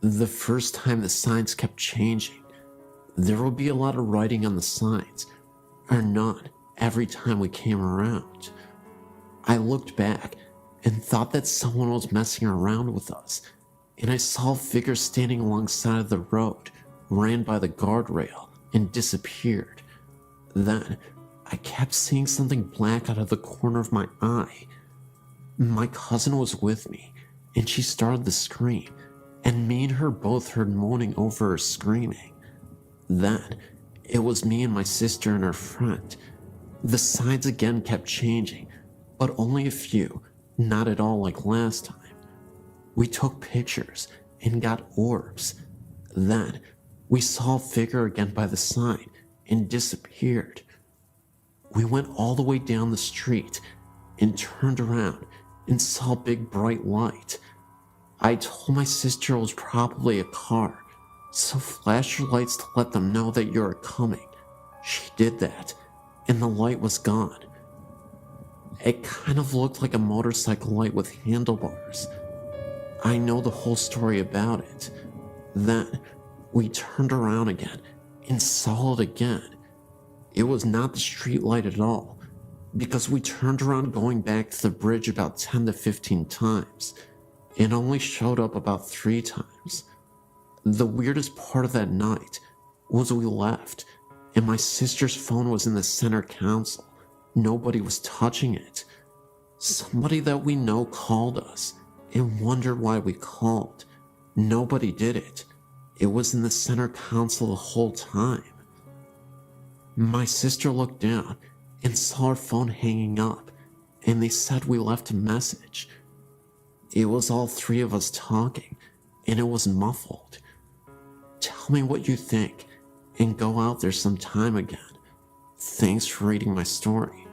S1: The first time the signs kept changing. There would be a lot of writing on the signs, or none, every time we came around. I looked back and thought that someone was messing around with us, and I saw a figure standing alongside of the road, ran by the guardrail, and disappeared. Then, I kept seeing something black out of the corner of my eye. My cousin was with me, and she started to scream, and me and her both heard moaning over her screaming. Then, it was me and my sister and her friend. The signs again kept changing, but only a few, not at all like last time. We took pictures and got orbs. Then, we saw a figure again by the sign and disappeared. We went all the way down the street and turned around and saw a big bright light. I told my sister it was probably a car, so flash your lights to let them know that you're coming. She did that, and the light was gone. It kind of looked like a motorcycle light with handlebars. I know the whole story about it. Then, we turned around again and saw it again. It was not the street light at all, because we turned around going back to the bridge about 10 to 15 times, and only showed up about 3 times. The weirdest part of that night was we left, and my sister's phone was in the center console. Nobody was touching it. Somebody that we know called us and wondered why we called. Nobody did it. It was in the center console the whole time. My sister looked down and saw her phone hanging up, and they said we left a message. It was all 3 of us talking, and it was muffled. Tell me what you think, and go out there sometime again. Thanks for reading my story.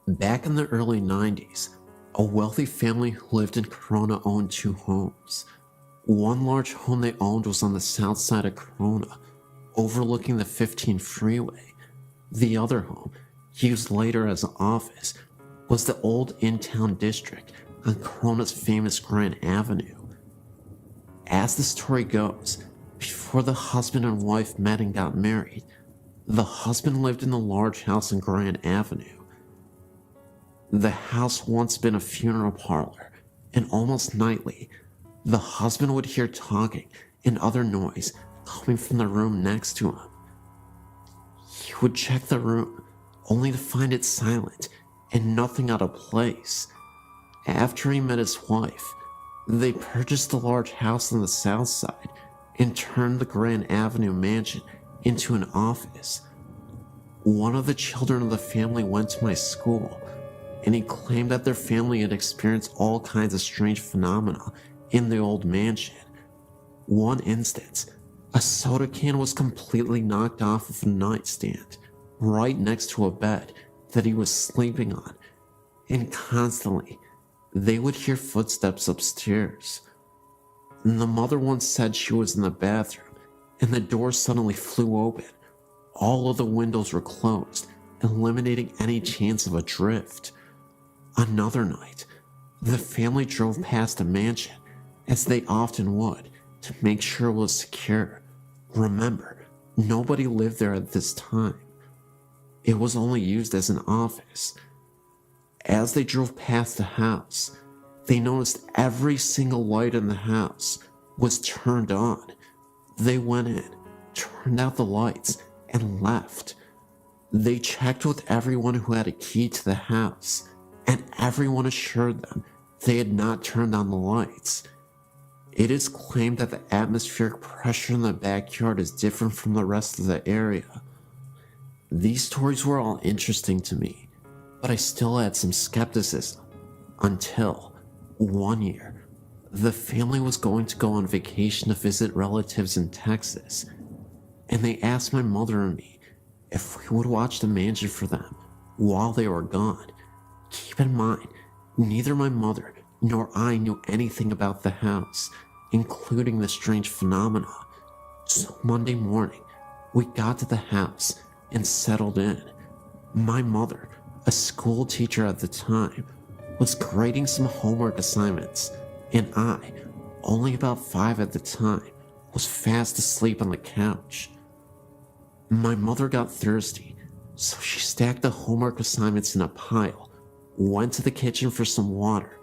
S1: Back in the early 90s, a wealthy family who lived in Corona owned 2 homes. One large home they owned was on the south side of Corona, overlooking the 15 freeway. The other home, used later as an office, was the old in-town district on Corona's famous Grand Avenue. As the story goes, before the husband and wife met and got married, the husband lived in the large house on Grand Avenue. The house once been a funeral parlor, and almost nightly, the husband would hear talking and other noise coming from the room next to him. He would check the room, only to find it silent and nothing out of place. After he met his wife, they purchased a large house on the south side and turned the Grand Avenue mansion into an office. One of the children of the family went to my school, and he claimed that their family had experienced all kinds of strange phenomena in the old mansion. One instance, a soda can was completely knocked off of a nightstand right next to a bed that he was sleeping on, and constantly they would hear footsteps upstairs. And the mother once said she was in the bathroom and the door suddenly flew open. All of the windows were closed, eliminating any chance of a drift. Another night, the family drove past a mansion, as they often would, to make sure it was secure. Remember, nobody lived there at this time. It was only used as an office. As they drove past the house, they noticed every single light in the house was turned on. They went in, turned out the lights, and left. They checked with everyone who had a key to the house, and everyone assured them they had not turned on the lights. It is claimed that the atmospheric pressure in the backyard is different from the rest of the area. These stories were all interesting to me, but I still had some skepticism until one year, the family was going to go on vacation to visit relatives in Texas, and they asked my mother and me if we would watch the mansion for them while they were gone. Keep in mind, neither my mother nor I knew anything about the house, including the strange phenomena. So Monday morning, we got to the house and settled in. My mother, a school teacher at the time, was grading some homework assignments, and I, only about 5 at the time, was fast asleep on the couch. My mother got thirsty, so she stacked the homework assignments in a pile, went to the kitchen for some water,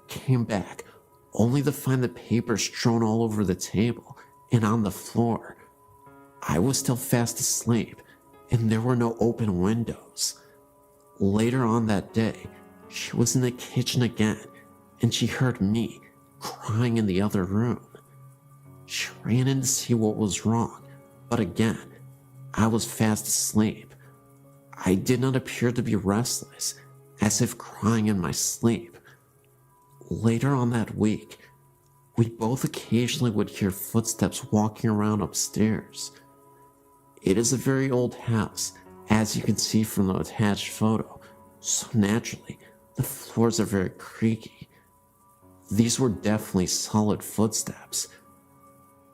S1: came back, only to find the paper strewn all over the table and on the floor. I was still fast asleep, and there were no open windows. Later on that day, she was in the kitchen again, and she heard me crying in the other room. She ran in to see what was wrong, but again, I was fast asleep. I did not appear to be restless, as if crying in my sleep. Later on that week, we both occasionally would hear footsteps walking around upstairs. It is a very old house, as you can see from the attached photo, so naturally, the floors are very creaky. These were definitely solid footsteps.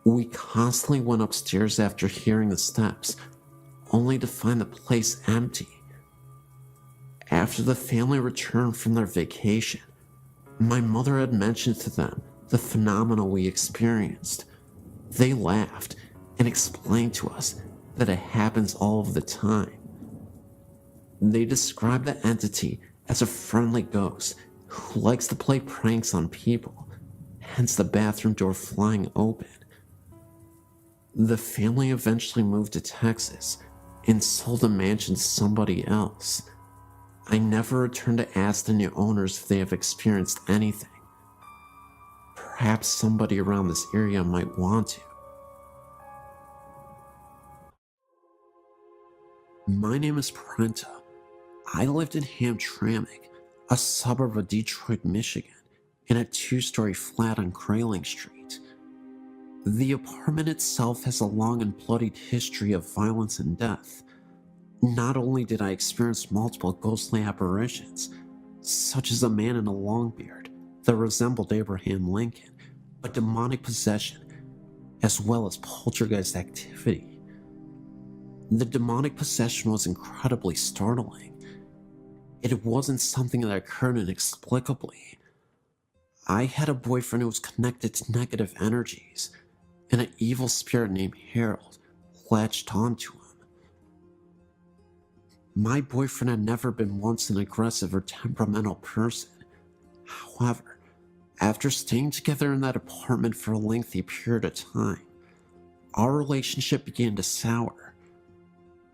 S1: We constantly went upstairs after hearing the steps, only to find the place empty. After the family returned from their vacation, my mother had mentioned to them the phenomena we experienced. They laughed and explained to us that it happens all of the time. They described the entity as a friendly ghost who likes to play pranks on people, hence the bathroom door flying open. The family eventually moved to Texas and sold the mansion to somebody else. I never returned to ask the new owners if they have experienced anything. Perhaps somebody around this area might want to. My name is Prenta. I lived in Hamtramck, a suburb of Detroit, Michigan, in a 2-story flat on Grayling Street. The apartment itself has a long and bloodied history of violence and death. Not only did I experience multiple ghostly apparitions, such as a man in a long beard that resembled Abraham Lincoln, but demonic possession, as well as poltergeist activity. The demonic possession was incredibly startling. It wasn't something that occurred inexplicably. I had a boyfriend who was connected to negative energies, and an evil spirit named Harold latched onto him. My boyfriend had never been once an aggressive or temperamental person. However, after staying together in that apartment for a lengthy period of time, our relationship began to sour.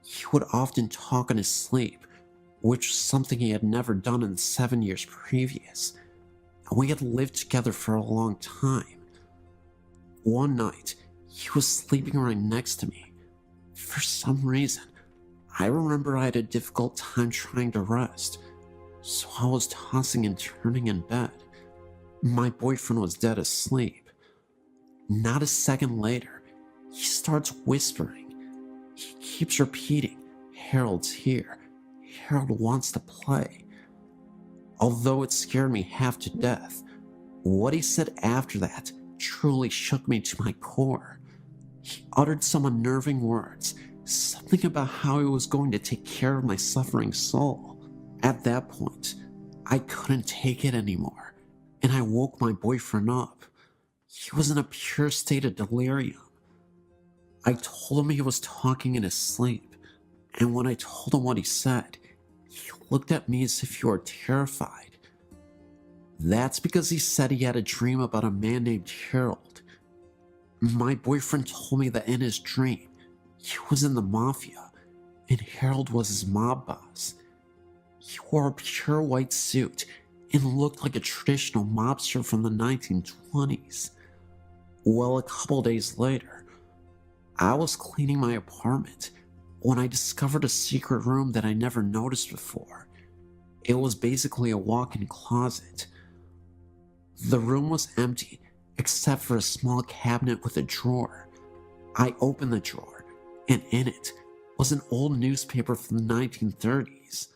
S1: He would often talk in his sleep, which was something he had never done in the 7 years previous, and we had lived together for a long time. One night, he was sleeping right next to me. For some reason, I remember I had a difficult time trying to rest, so I was tossing and turning in bed. My boyfriend was dead asleep. Not a second later, he starts whispering. He keeps repeating, "Harold's here. Harold wants to play." Although it scared me half to death, what he said after that truly shook me to my core. He uttered some unnerving words, something about how he was going to take care of my suffering soul. At that point, I couldn't take it anymore, and I woke my boyfriend up. He was in a pure state of delirium. I told him he was talking in his sleep, and when I told him what he said, he looked at me as if he were terrified. That's because he said he had a dream about a man named Harold. My boyfriend told me that in his dream, he was in the mafia, and Harold was his mob boss. He wore a pure white suit and looked like a traditional mobster from the 1920s. Well, a couple days later, I was cleaning my apartment when I discovered a secret room that I never noticed before. It was basically a walk-in closet. The room was empty except for a small cabinet with a drawer. I opened the drawer, and in it was an old newspaper from the 1930s.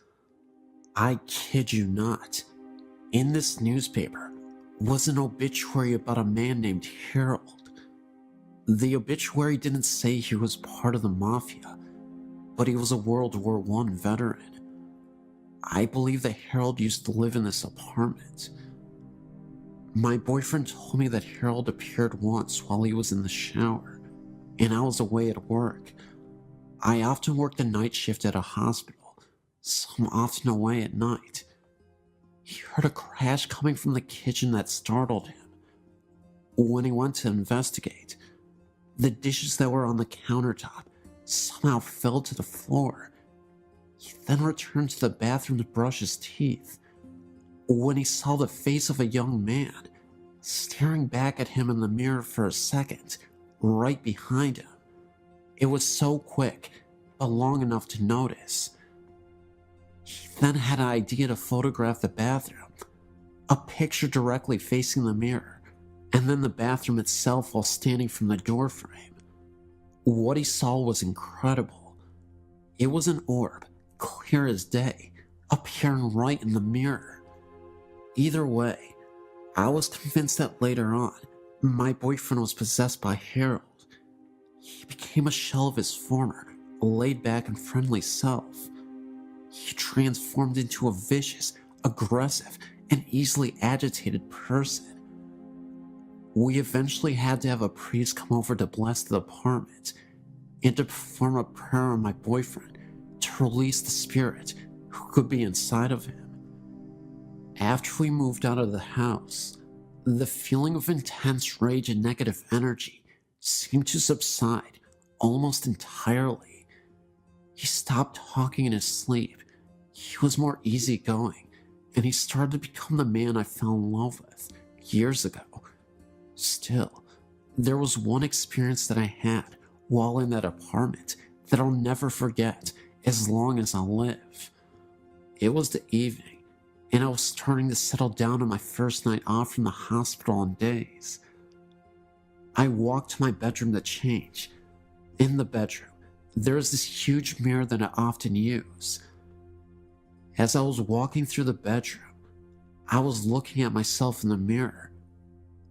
S1: I kid you not. In this newspaper was an obituary about a man named Harold. The obituary didn't say he was part of the mafia, but he was a World War I veteran. I believe that Harold used to live in this apartment. My boyfriend told me that Harold appeared once while he was in the shower, and I was away at work. I often worked a night shift at a hospital, so I'm often away at night. He heard a crash coming from the kitchen that startled him. When he went to investigate, the dishes that were on the countertop somehow fell to the floor. He then returned to the bathroom to brush his teeth, when he saw the face of a young man staring back at him in the mirror for a second, right behind him. It was so quick, but long enough to notice. He then had an idea to photograph the bathroom, a picture directly facing the mirror, and then the bathroom itself while standing from the doorframe. What he saw was incredible. It was an orb, clear as day, appearing right in the mirror. Either way, I was convinced that later on, my boyfriend was possessed by Harold. He became a shell of his former, laid-back and friendly self. He transformed into a vicious, aggressive, and easily agitated person. We eventually had to have a priest come over to bless the apartment and to perform a prayer on my boyfriend to release the spirit who could be inside of him. After we moved out of the house, the feeling of intense rage and negative energy seemed to subside almost entirely. He stopped talking in his sleep. He was more easygoing, and he started to become the man I fell in love with years ago. Still, there was one experience that I had while in that apartment that I'll never forget as long as I live. It was the evening, and I was starting to settle down on my first night off from the hospital in days. I walked to my bedroom to change. In the bedroom, there is this huge mirror that I often use. As I was walking through the bedroom, I was looking at myself in the mirror.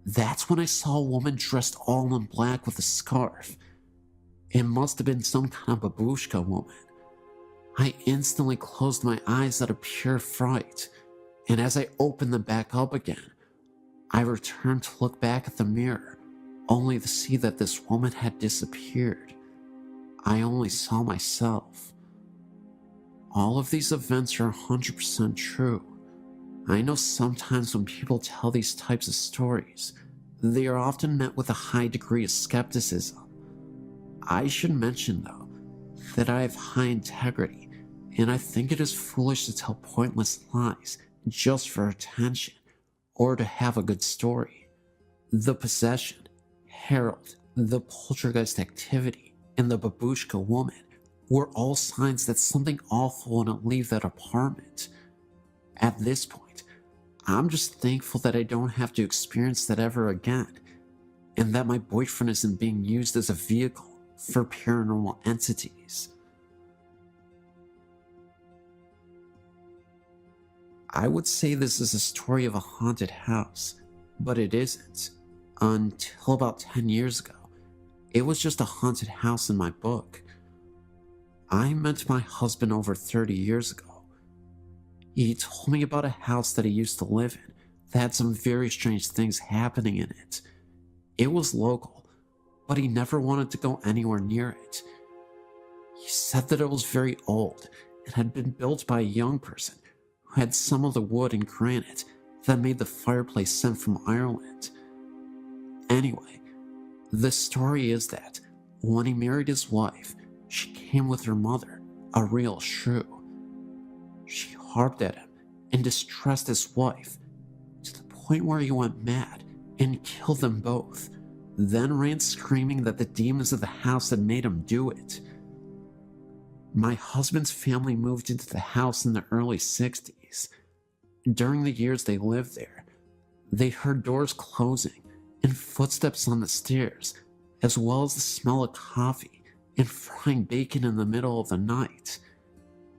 S1: That's when I saw a woman dressed all in black with a scarf. It must have been some kind of babushka woman. I instantly closed my eyes out of pure fright, and as I opened them back up again, I returned to look back at the mirror, only to see that this woman had disappeared. I only saw myself. All of these events are 100% true. I know sometimes when people tell these types of stories, they are often met with a high degree of skepticism. I should mention, though, that I have high integrity, and I think it is foolish to tell pointless lies just for attention or to have a good story. The possession, Harold, the poltergeist activity, and the babushka woman were all signs that something awful wouldn't leave that apartment. At this point, I'm just thankful that I don't have to experience that ever again, and that my boyfriend isn't being used as a vehicle for paranormal entities. I would say this is a story of a haunted house, but it isn't. Until about 10 years ago, it was just a haunted house in my book. I met my husband over 30 years ago. He told me about a house that he used to live in that had some very strange things happening in it. It was local, but he never wanted to go anywhere near it. He said that it was very old and had been built by a young person who had some of the wood and granite that made the fireplace sent from Ireland. Anyway, the story is that when he married his wife, she came with her mother, a real shrew. She harped at him and distressed his wife to the point where he went mad and killed them both, then ran screaming that the demons of the house had made him do it. My husband's family moved into the house in the early 60s. During the years they lived there, they heard doors closing and footsteps on the stairs, as well as the smell of coffee and frying bacon in the middle of the night.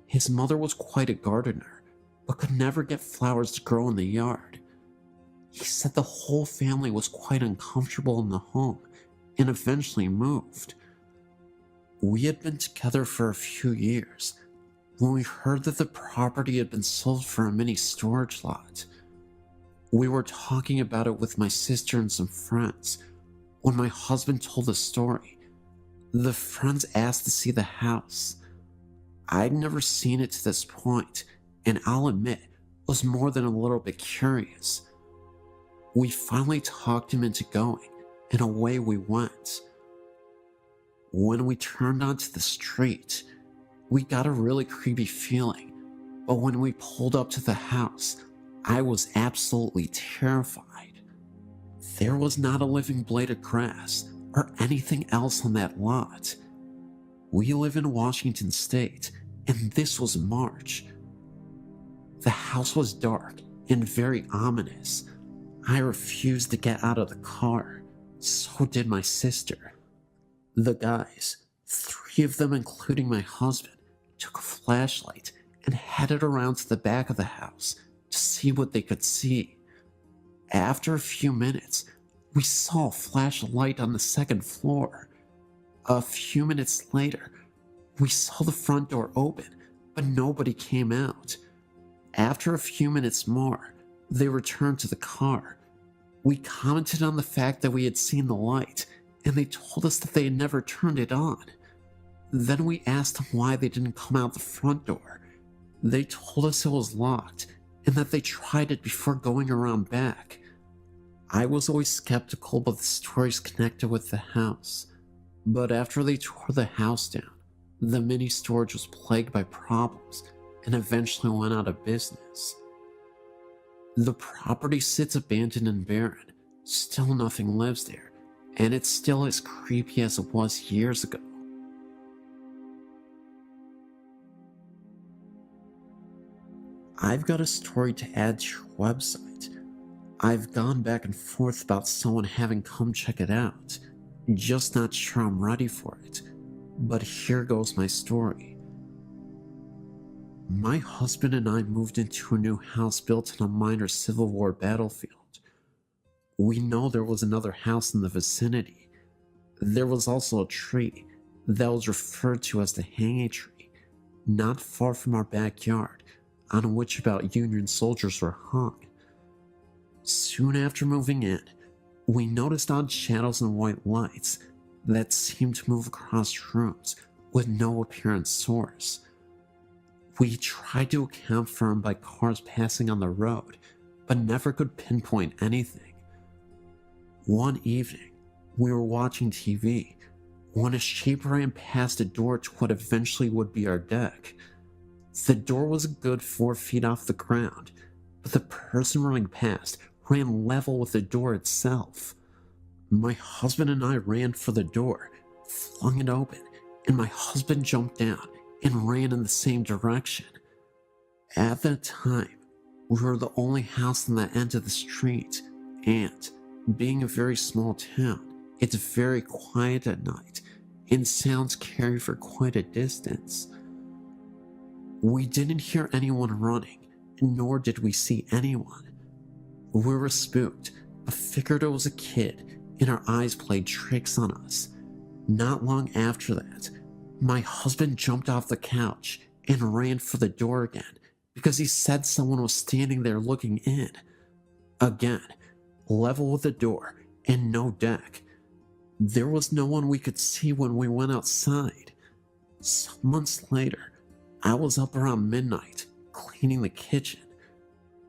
S1: His mother was quite a gardener, but could never get flowers to grow in the yard. He said the whole family was quite uncomfortable in the home and eventually moved. We had been together for a few years when we heard that the property had been sold for a mini storage lot. We were talking about it with my sister and some friends when my husband told the story. The friends asked to see the house. I'd never seen it to this point, and I'll admit, was more than a little bit curious. We finally talked him into going, and away we went. When we turned onto the street, we got a really creepy feeling, but when we pulled up to the house, I was absolutely terrified. There was not a living blade of grass or anything else on that lot. We live in Washington State, and this was March. The house was dark and very ominous. I refused to get out of the car. So did my sister. The guys, 3 of them including my husband, took a flashlight and headed around to the back of the house to see what they could see. After a few minutes, we saw a flash of light on the 2nd floor. A few minutes later, we saw the front door open, but nobody came out. After a few minutes more, they returned to the car. We commented on the fact that we had seen the light, and they told us that they had never turned it on. Then we asked them why they didn't come out the front door. They told us it was locked, and that they tried it before going around back. I was always skeptical about the stories connected with the house, but after they tore the house down, the mini storage was plagued by problems and eventually went out of business. The property sits abandoned and barren. Still nothing lives there, and it's still as creepy as it was years ago. I've got a story to add to your website. I've gone back and forth about someone having come check it out. Just not sure I'm ready for it. But here goes my story. My husband and I moved into a new house built on a minor Civil War battlefield. We know there was another house in the vicinity. There was also a tree that was referred to as the hanging tree, not far from our backyard, on which about Union soldiers were hung. Soon after moving in, we noticed odd shadows and white lights that seemed to move across rooms with no apparent source. We tried to account for him by cars passing on the road, but never could pinpoint anything. One evening, we were watching TV when a shape ran past a door to what eventually would be our deck. The door was a good 4 feet off the ground, but the person running past ran level with the door itself. My husband and I ran for the door, flung it open, and my husband jumped down and ran in the same direction. At that time, we were the only house on that end of the street, and being a very small town, it's very quiet at night, and sounds carry for quite a distance. We didn't hear anyone running, nor did we see anyone. We were spooked, but figured it was a kid, and our eyes played tricks on us. Not long after that, my husband jumped off the couch and ran for the door again because he said someone was standing there looking in. Again, level with the door and no deck. There was no one we could see when we went outside. Some months later, I was up around midnight, cleaning the kitchen.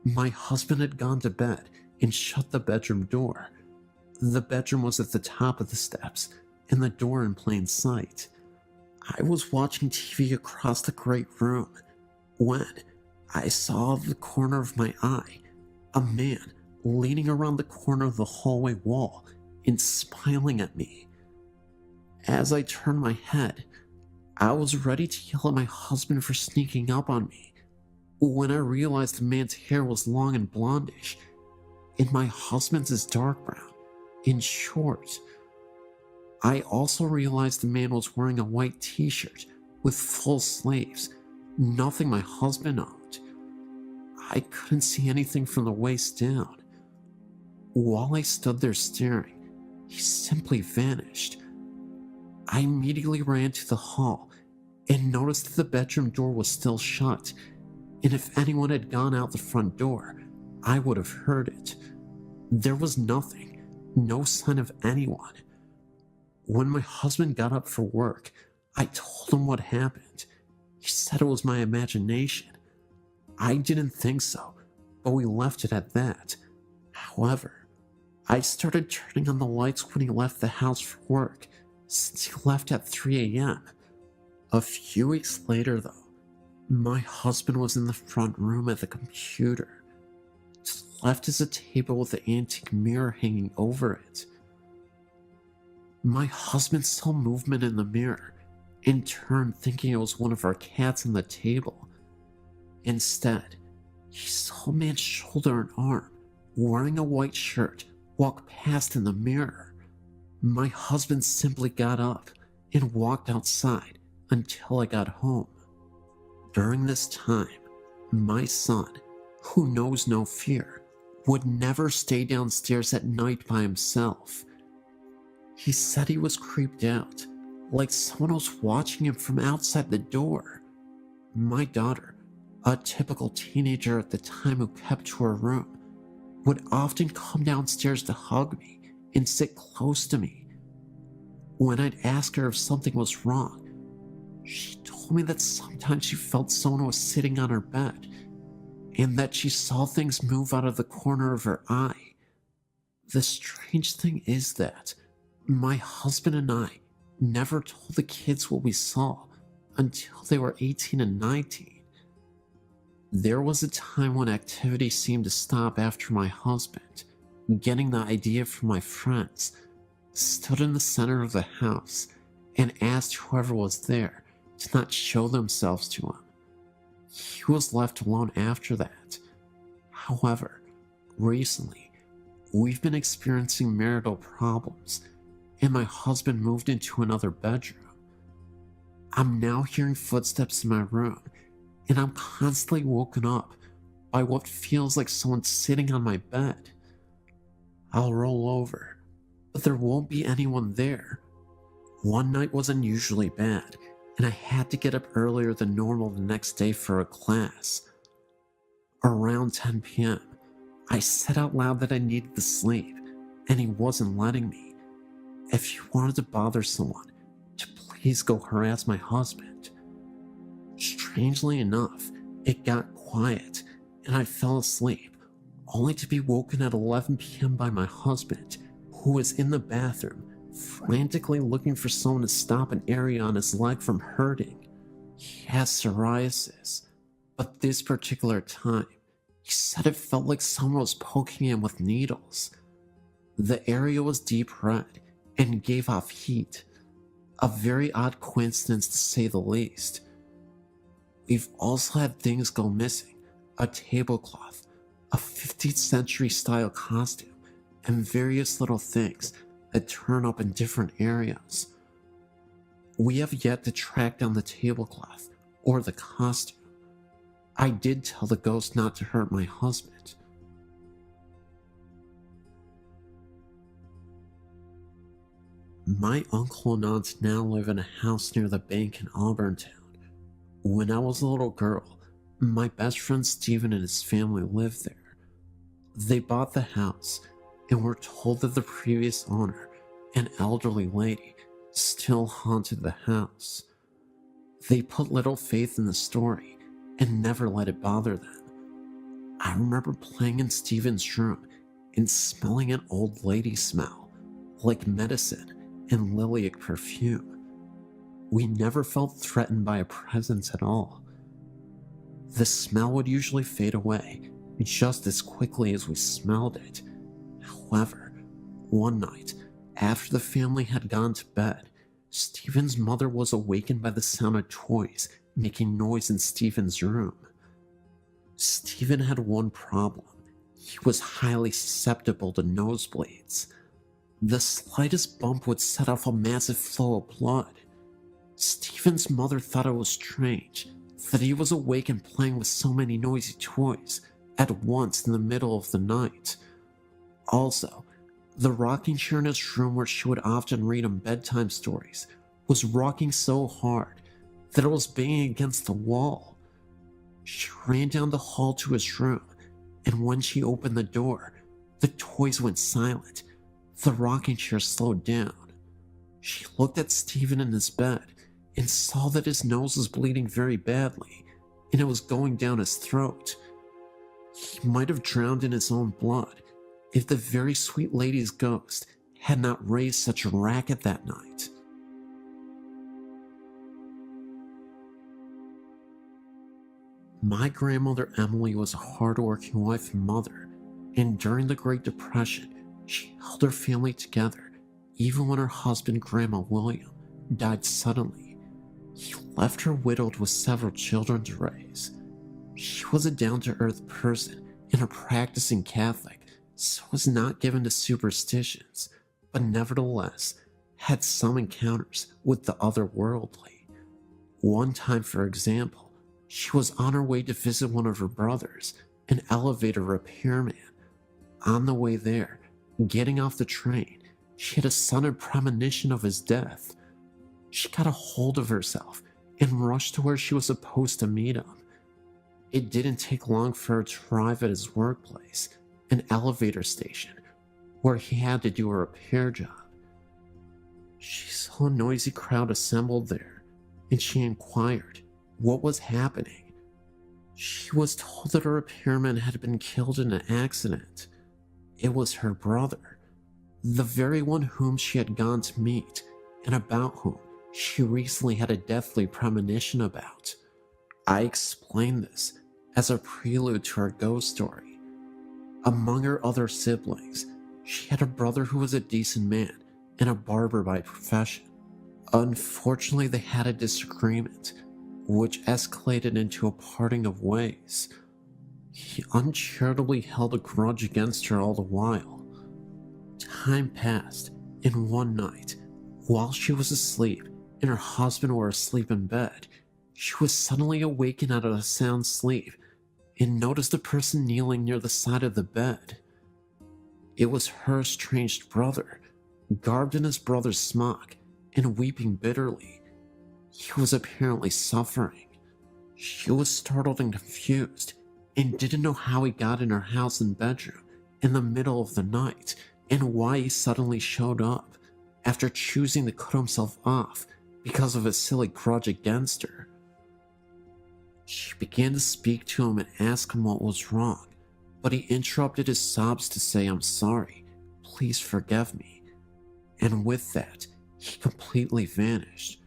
S1: My husband had gone to bed and shut the bedroom door. The bedroom was at the top of the steps, and the door in plain sight. I was watching TV across the great room when I saw out of the corner of my eye a man leaning around the corner of the hallway wall and smiling at me. As I turned my head, I was ready to yell at my husband for sneaking up on me when I realized the man's hair was long and blondish, and my husband's is dark brown and short. I also realized the man was wearing a white t-shirt with full sleeves, nothing my husband owned. I couldn't see anything from the waist down. While I stood there staring, he simply vanished. I immediately ran to the hall and noticed that the bedroom door was still shut, and if anyone had gone out the front door, I would have heard it. There was nothing, no sign of anyone. When my husband got up for work, I told him what happened. He said it was my imagination. I didn't think so, but we left it at that. However, I started turning on the lights when he left the house for work, since he left at 3 a.m. A few weeks later, though, my husband was in the front room at the computer. To the left is a table with an antique mirror hanging over it. My husband saw movement in the mirror and turned thinking it was one of our cats on the table. Instead, he saw a man's shoulder and arm, wearing a white shirt, walk past in the mirror. My husband simply got up and walked outside until I got home. During this time, my son, who knows no fear, would never stay downstairs at night by himself. He said he was creeped out, like someone was watching him from outside the door. My daughter, a typical teenager at the time who kept to her room, would often come downstairs to hug me and sit close to me. When I'd ask her if something was wrong, she told me that sometimes she felt someone was sitting on her bed, and that she saw things move out of the corner of her eye. The strange thing is that my husband and I never told the kids what we saw until they were 18 and 19. There was a time when activity seemed to stop after my husband, getting the idea from my friends, stood in the center of the house and asked whoever was there to not show themselves to him. He was left alone after that. However, recently, we've been experiencing marital problems, and my husband moved into another bedroom. I'm now hearing footsteps in my room, and I'm constantly woken up by what feels like someone sitting on my bed. I'll roll over, but there won't be anyone there. One night was unusually bad, and I had to get up earlier than normal the next day for a class. Around 10 p.m., I said out loud that I needed to sleep, and he wasn't letting me. If you wanted to bother someone, to please go harass my husband. Straight Strangely enough, it got quiet and I fell asleep, only to be woken at 11 p.m. by my husband, who was in the bathroom, frantically looking for someone to stop an area on his leg from hurting. He has psoriasis, but this particular time, he said it felt like someone was poking him with needles. The area was deep red and gave off heat. A very odd coincidence to say the least. We've also had things go missing: a tablecloth, a 15th century style costume, and various little things that turn up in different areas. We have yet to track down the tablecloth or the costume. I did tell the ghost not to hurt my husband. My uncle and aunt now live in a house near the bank in Auburntown. When I was a little girl, my best friend Stephen and his family lived there. They bought the house and were told that the previous owner, an elderly lady, still haunted the house. They put little faith in the story and never let it bother them. I remember playing in Stephen's room and smelling an old lady smell, like medicine and lilac perfume. We never felt threatened by a presence at all. The smell would usually fade away just as quickly as we smelled it. However, one night, after the family had gone to bed, Stephen's mother was awakened by the sound of toys making noise in Stephen's room. Stephen had one problem: he was highly susceptible to nosebleeds. The slightest bump would set off a massive flow of blood. Stephen's mother thought it was strange that he was awake and playing with so many noisy toys at once in the middle of the night. Also, the rocking chair in his room, where she would often read him bedtime stories, was rocking so hard that it was banging against the wall. She ran down the hall to his room, and when she opened the door, the toys went silent. The rocking chair slowed down. She looked at Stephen in his bed and saw that his nose was bleeding very badly, and it was going down his throat. He might have drowned in his own blood if the very sweet lady's ghost had not raised such a racket that night. My grandmother Emily was a hard-working wife and mother, and during the Great Depression, she held her family together even when her husband, Grandma William, died suddenly. He left her widowed with several children to raise. She was a down-to-earth person and a practicing Catholic, so was not given to superstitions, but nevertheless had some encounters with the otherworldly. One time, for example, she was on her way to visit one of her brothers, an elevator repairman. On the way there, getting off the train, she had a sudden premonition of his death. She got a hold of herself and rushed to where she was supposed to meet him. It didn't take long for her to arrive at his workplace, an elevator station, where he had to do a repair job. She saw a noisy crowd assembled there, and she inquired what was happening. She was told that a repairman had been killed in an accident. It was her brother, the very one whom she had gone to meet, and about whom she recently had a deathly premonition about. I explained this as a prelude to her ghost story. Among her other siblings, she had a brother who was a decent man and a barber by profession. Unfortunately, they had a disagreement, which escalated into a parting of ways. He uncharitably held a grudge against her all the while. Time passed, and one night, while she was asleep and her husband were asleep in bed, she was suddenly awakened out of a sound sleep and noticed a person kneeling near the side of the bed. It was her estranged brother, garbed in his brother's smock and weeping bitterly. He was apparently suffering. She was startled and confused and didn't know how he got in her house and bedroom in the middle of the night and why he suddenly showed up after choosing to cut himself off because of a silly grudge against her. She began to speak to him and ask him what was wrong, but he interrupted his sobs to say, "I'm sorry, please forgive me." And with that, he completely vanished.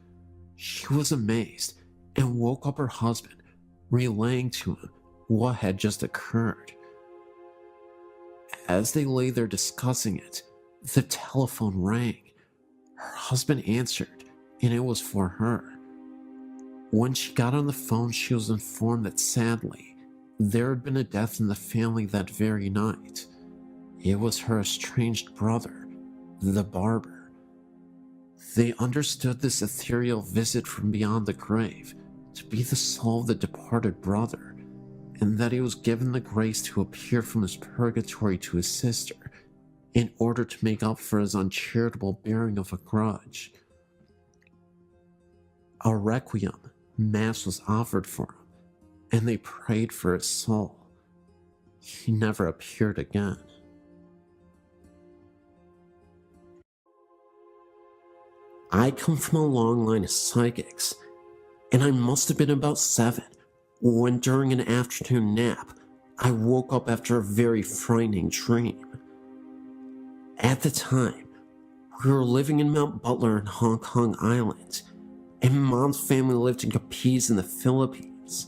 S1: She was amazed and woke up her husband, relaying to him what had just occurred. As they lay there discussing it, the telephone rang. Her husband answered, and it was for her. When she got on the phone, she was informed that sadly, there had been a death in the family that very night. It was her estranged brother, the barber. They understood this ethereal visit from beyond the grave to be the soul of the departed brother, and that he was given the grace to appear from his purgatory to his sister in order to make up for his uncharitable bearing of a grudge. A requiem mass was offered for him, and they prayed for his soul. He never appeared again. I come from a long line of psychics, and I must have been about 7 when, during an afternoon nap, I woke up after a very frightening dream. At the time, we were living in Mount Butler in Hong Kong Island, and Mom's family lived in Capiz in the Philippines.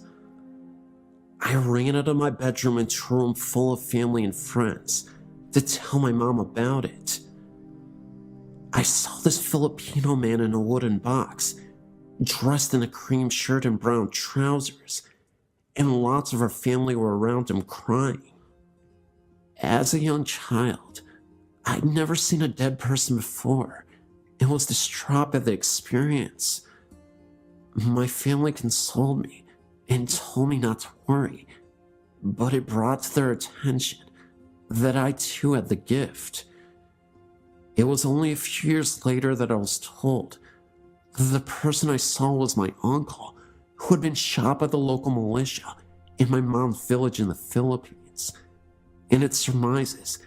S1: I ran out of my bedroom into a room full of family and friends to tell my mom about it. I saw this Filipino man in a wooden box, dressed in a cream shirt and brown trousers, and lots of our family were around him crying. As a young child, I'd never seen a dead person before and was distraught by the experience. My family consoled me and told me not to worry, but it brought to their attention that I too had the gift. It was only a few years later that I was told that the person I saw was my uncle, who had been shot by the local militia in my mom's village in the Philippines, and it surmises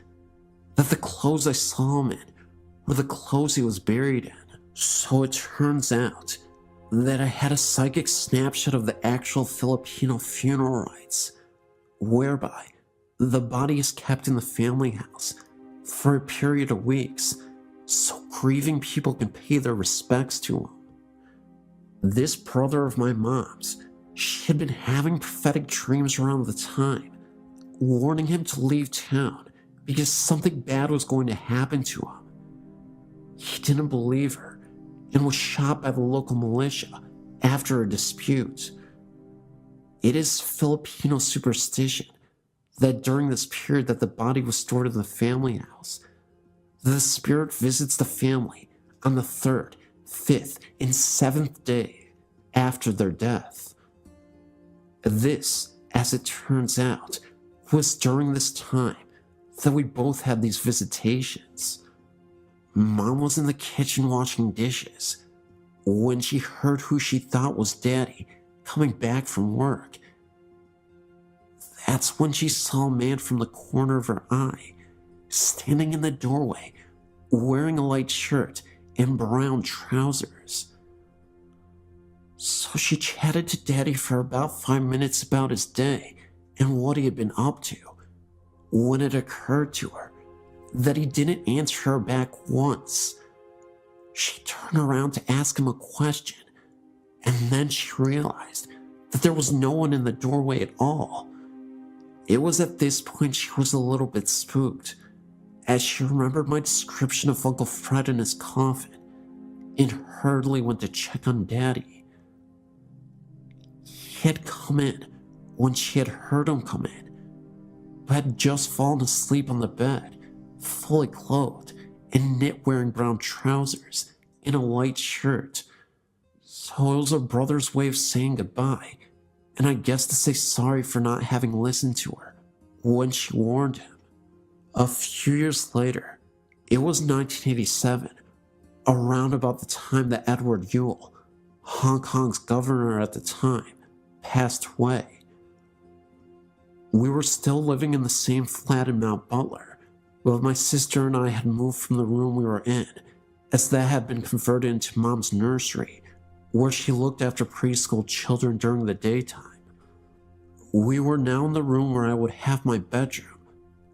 S1: that the clothes I saw him in were the clothes he was buried in. So it turns out that I had a psychic snapshot of the actual Filipino funeral rites, whereby the body is kept in the family house for a period of weeks so grieving people can pay their respects to him. This brother of my mom's, she had been having prophetic dreams around the time, warning him to leave town because something bad was going to happen to him. He didn't believe her and was shot by the local militia after a dispute. It is Filipino superstition that during this period that the body was stored in the family house, the spirit visits the family on the 3rd, 5th, and 7th day after their death. This, as it turns out, was during this time that we both had these visitations. Mom was in the kitchen washing dishes when she heard who she thought was Daddy coming back from work. That's when she saw a man from the corner of her eye, standing in the doorway, wearing a light shirt and brown trousers. So she chatted to Daddy for about 5 minutes about his day and what he had been up to, when it occurred to her that he didn't answer her back once. She turned around to ask him a question, and then she realized that there was no one in the doorway at all. It was at this point she was a little bit spooked, as she remembered my description of Uncle Fred in his coffin, and hurriedly went to check on Daddy. He had come in when she had heard him come in, but had just fallen asleep on the bed, fully clothed in knit-wearing brown trousers and a light shirt. So it was her brother's way of saying goodbye, and I guess to say sorry for not having listened to her when she warned him. A few years later, it was 1987, around about the time that Edward Yule, Hong Kong's governor at the time, passed away. We were still living in the same flat in Mount Butler, but my sister and I had moved from the room we were in, as that had been converted into Mom's nursery, where she looked after preschool children during the daytime. We were now in the room where I would have my bedroom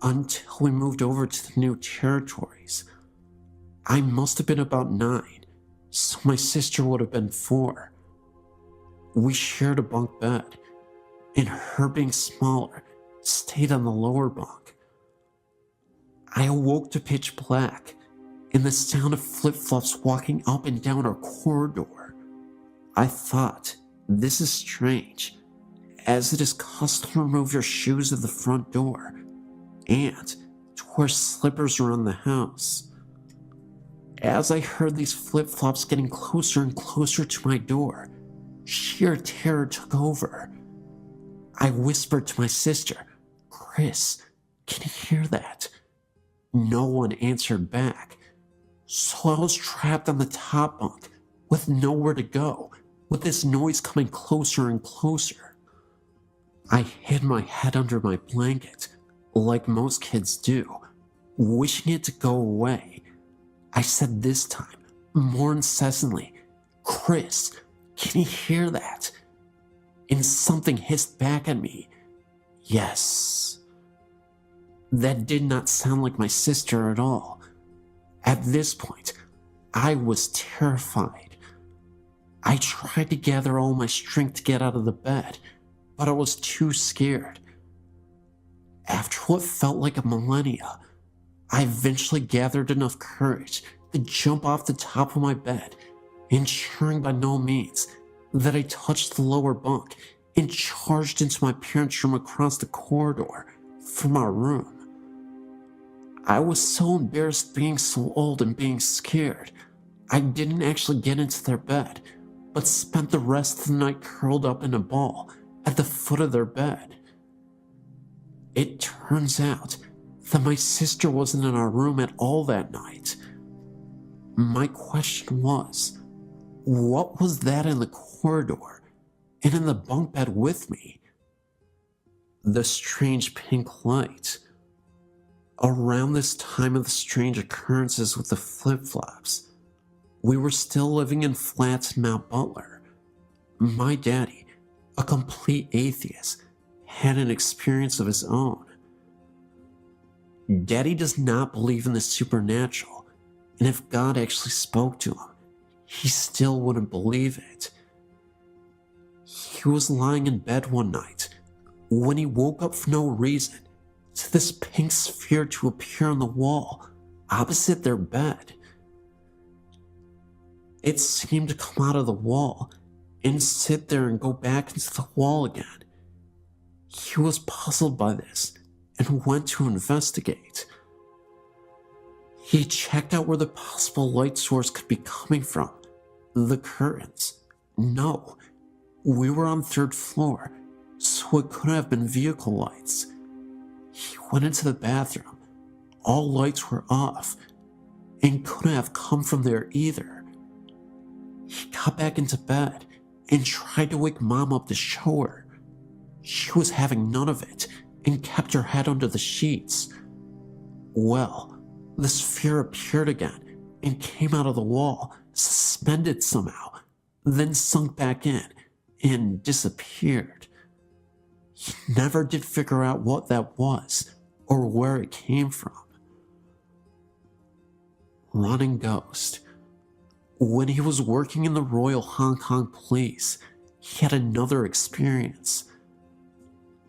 S1: until we moved over to the new territories. I must have been about 9, so my sister would have been 4. We shared a bunk bed, and her being smaller stayed on the lower bunk. I awoke to pitch black and the sound of flip-flops walking up and down our corridor. I thought, this is strange, as it is custom to remove your shoes at the front door and to wear slippers around the house. As I heard these flip-flops getting closer and closer to my door, sheer terror took over. I whispered to my sister, "Chris, can you hear that?" No one answered back, so I was trapped on the top bunk with nowhere to go, with this noise coming closer and closer. I hid my head under my blanket, like most kids do, wishing it to go away. I said this time, more incessantly, "Chris, can you hear that?" And something hissed back at me, "Yes." That did not sound like my sister at all. At this point, I was terrified. I tried to gather all my strength to get out of the bed, but I was too scared. After what felt like a millennia, I eventually gathered enough courage to jump off the top of my bed, ensuring by no means that I touched the lower bunk, and charged into my parents' room across the corridor from our room. I was so embarrassed being so old and being scared, I didn't actually get into their bed, but spent the rest of the night curled up in a ball at the foot of their bed. It turns out that my sister wasn't in our room at all that night. My question was, what was that in the corridor and in the bunk bed with me? The strange pink light. Around this time of the strange occurrences with the flip-flops, we were still living in flats in Mount Butler. My daddy, a complete atheist, had an experience of his own. Daddy does not believe in the supernatural, and if God actually spoke to him, he still wouldn't believe it. He was lying in bed one night when he woke up for no reason to this pink sphere to appear on the wall opposite their bed. It seemed to come out of the wall and sit there and go back into the wall again. He was puzzled by this and went to investigate. He checked out where the possible light source could be coming from. The curtains. No, we were on 3rd floor, so it couldn't have been vehicle lights. He went into the bathroom. All lights were off and couldn't have come from there either. He got back into bed and tried to wake Mom up to show her. She was having none of it and kept her head under the sheets. Well, the sphere appeared again and came out of the wall, suspended somehow, then sunk back in and disappeared. He never did figure out what that was or where it came from. Running ghost. When he was working in the Royal Hong Kong Police, he had another experience.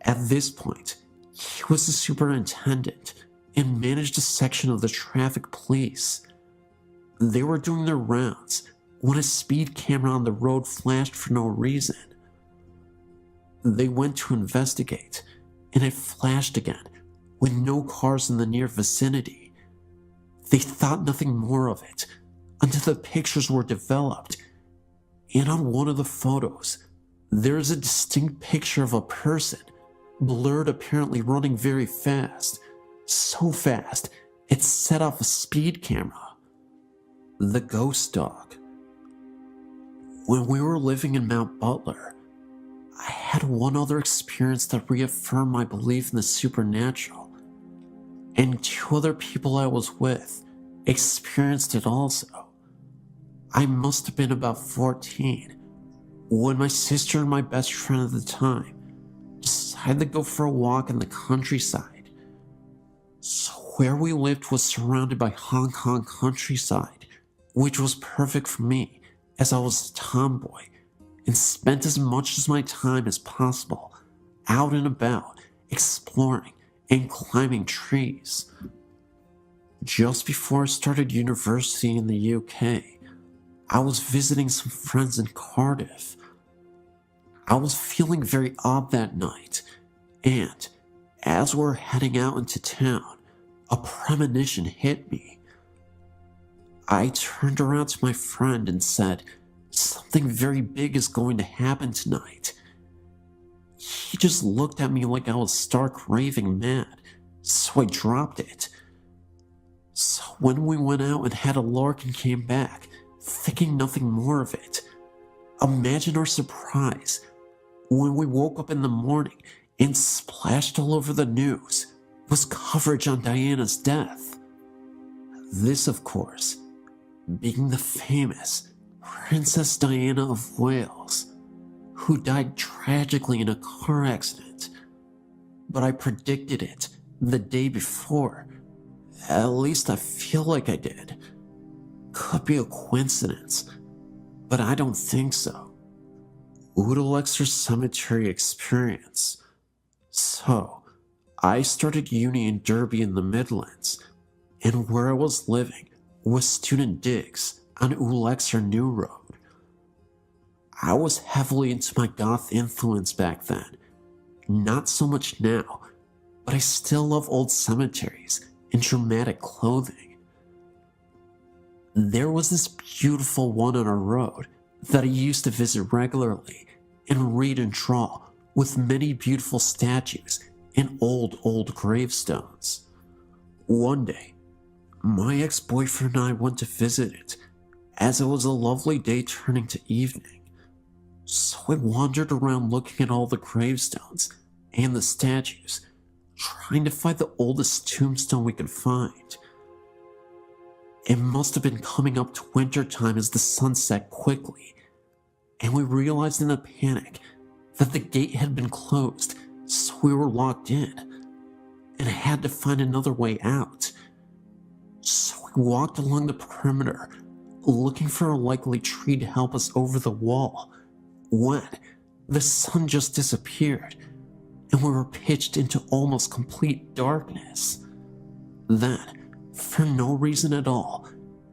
S1: At this point, he was the superintendent and managed a section of the traffic police. They were doing their rounds when a speed camera on the road flashed for no reason. They went to investigate, and it flashed again with no cars in the near vicinity. They thought nothing more of it until the pictures were developed, and on one of the photos, there is a distinct picture of a person, blurred, apparently running very fast, so fast it set off a speed camera. The ghost dog. When we were living in Mount Butler, I had one other experience that reaffirmed my belief in the supernatural, and 2 other people I was with experienced it also. I must have been about 14 when my sister and my best friend at the time decided decided to go for a walk in the countryside. So where we lived was surrounded by Hong Kong countryside, which was perfect for me as I was a tomboy and spent as much of my time as possible out and about, exploring and climbing trees. Just before I started university in the UK, I was visiting some friends in Cardiff. I was feeling very odd that night, and as we were heading out into town, a premonition hit me. I turned around to my friend and said, "Something very big is going to happen tonight." He just looked at me like I was stark raving mad, so I dropped it. So when we went out and had a lark and came back, thinking nothing more of it, imagine our surprise when we woke up in the morning and splashed all over the news was coverage on Diana's death. This, of course, being the famous Princess Diana of Wales, who died tragically in a car accident. But I predicted it the day before. At least I feel like I did. Could be a coincidence, but I don't think so. Oodalexer Cemetery experience. So, I started uni in Derby in the Midlands, and where I was living was student digs on Oodalexer New Road. I was heavily into my goth influence back then. Not so much now, but I still love old cemeteries and dramatic clothing. There was this beautiful one on our road that I used to visit regularly and read and draw, with many beautiful statues and old gravestones. One day, my ex-boyfriend and I went to visit it, as it was a lovely day turning to evening. So I wandered around looking at all the gravestones and the statues, trying to find the oldest tombstone we could find. It must have been coming up to winter time as the sun set quickly, and we realized in a panic that the gate had been closed, so we were locked in, and had to find another way out. So we walked along the perimeter, looking for a likely tree to help us over the wall, when the sun just disappeared, and we were pitched into almost complete darkness. Then, for no reason at all,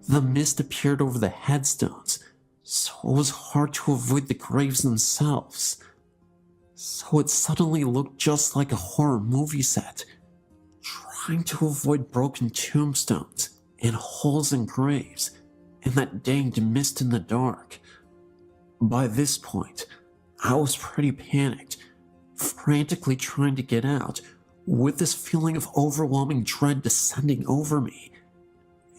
S1: the mist appeared over the headstones, so it was hard to avoid the graves themselves. So it suddenly looked just like a horror movie set, trying to avoid broken tombstones and holes in graves and that danged mist in the dark. By this point, I was pretty panicked, frantically trying to get out, with this feeling of overwhelming dread descending over me,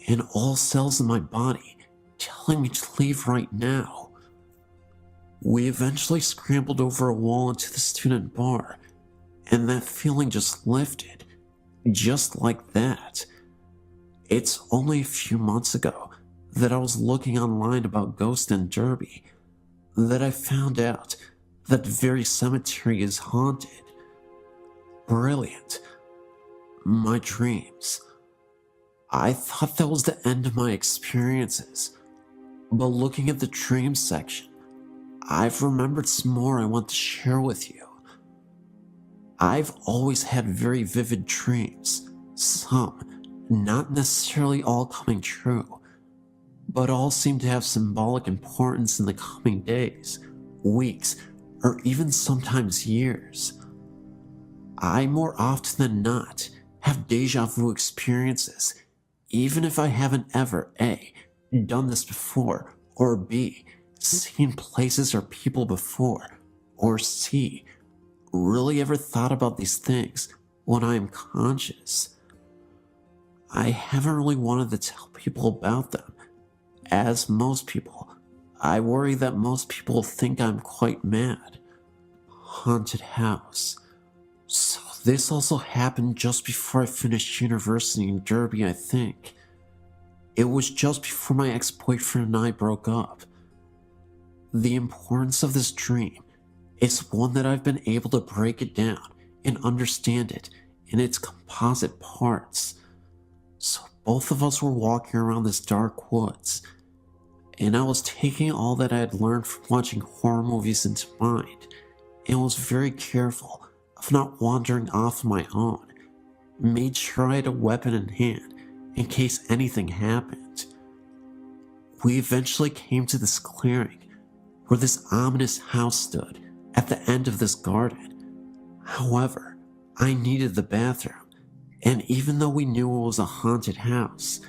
S1: and all cells in my body telling me to leave right now. We eventually scrambled over a wall into the student bar, and that feeling just lifted, just like that. It's only a few months ago that I was looking online about ghosts in Derby that I found out that very cemetery is haunted. Brilliant. My dreams. I thought that was the end of my experiences, but looking at the dreams section, I've remembered some more I want to share with you. I've always had very vivid dreams, some not necessarily all coming true, but all seem to have symbolic importance in the coming days, weeks, or even sometimes years. I more often than not have deja vu experiences, even if I haven't ever A, done this before, or B, seen places or people before, or C, really ever thought about these things when I am conscious. I haven't really wanted to tell people about them. As most people, I worry that most people think I'm quite mad. Haunted house. So this also happened just before I finished university in Derby, I think. It was just before my ex-boyfriend and I broke up. The importance of this dream is one that I've been able to break it down and understand it in its composite parts. So both of us were walking around this dark woods, and I was taking all that I had learned from watching horror movies into mind, and was very careful of not wandering off on my own. Made sure I had a weapon in hand in case anything happened. We eventually came to this clearing where this ominous house stood at the end of this garden. However, I needed the bathroom, and even though we knew it was a haunted house,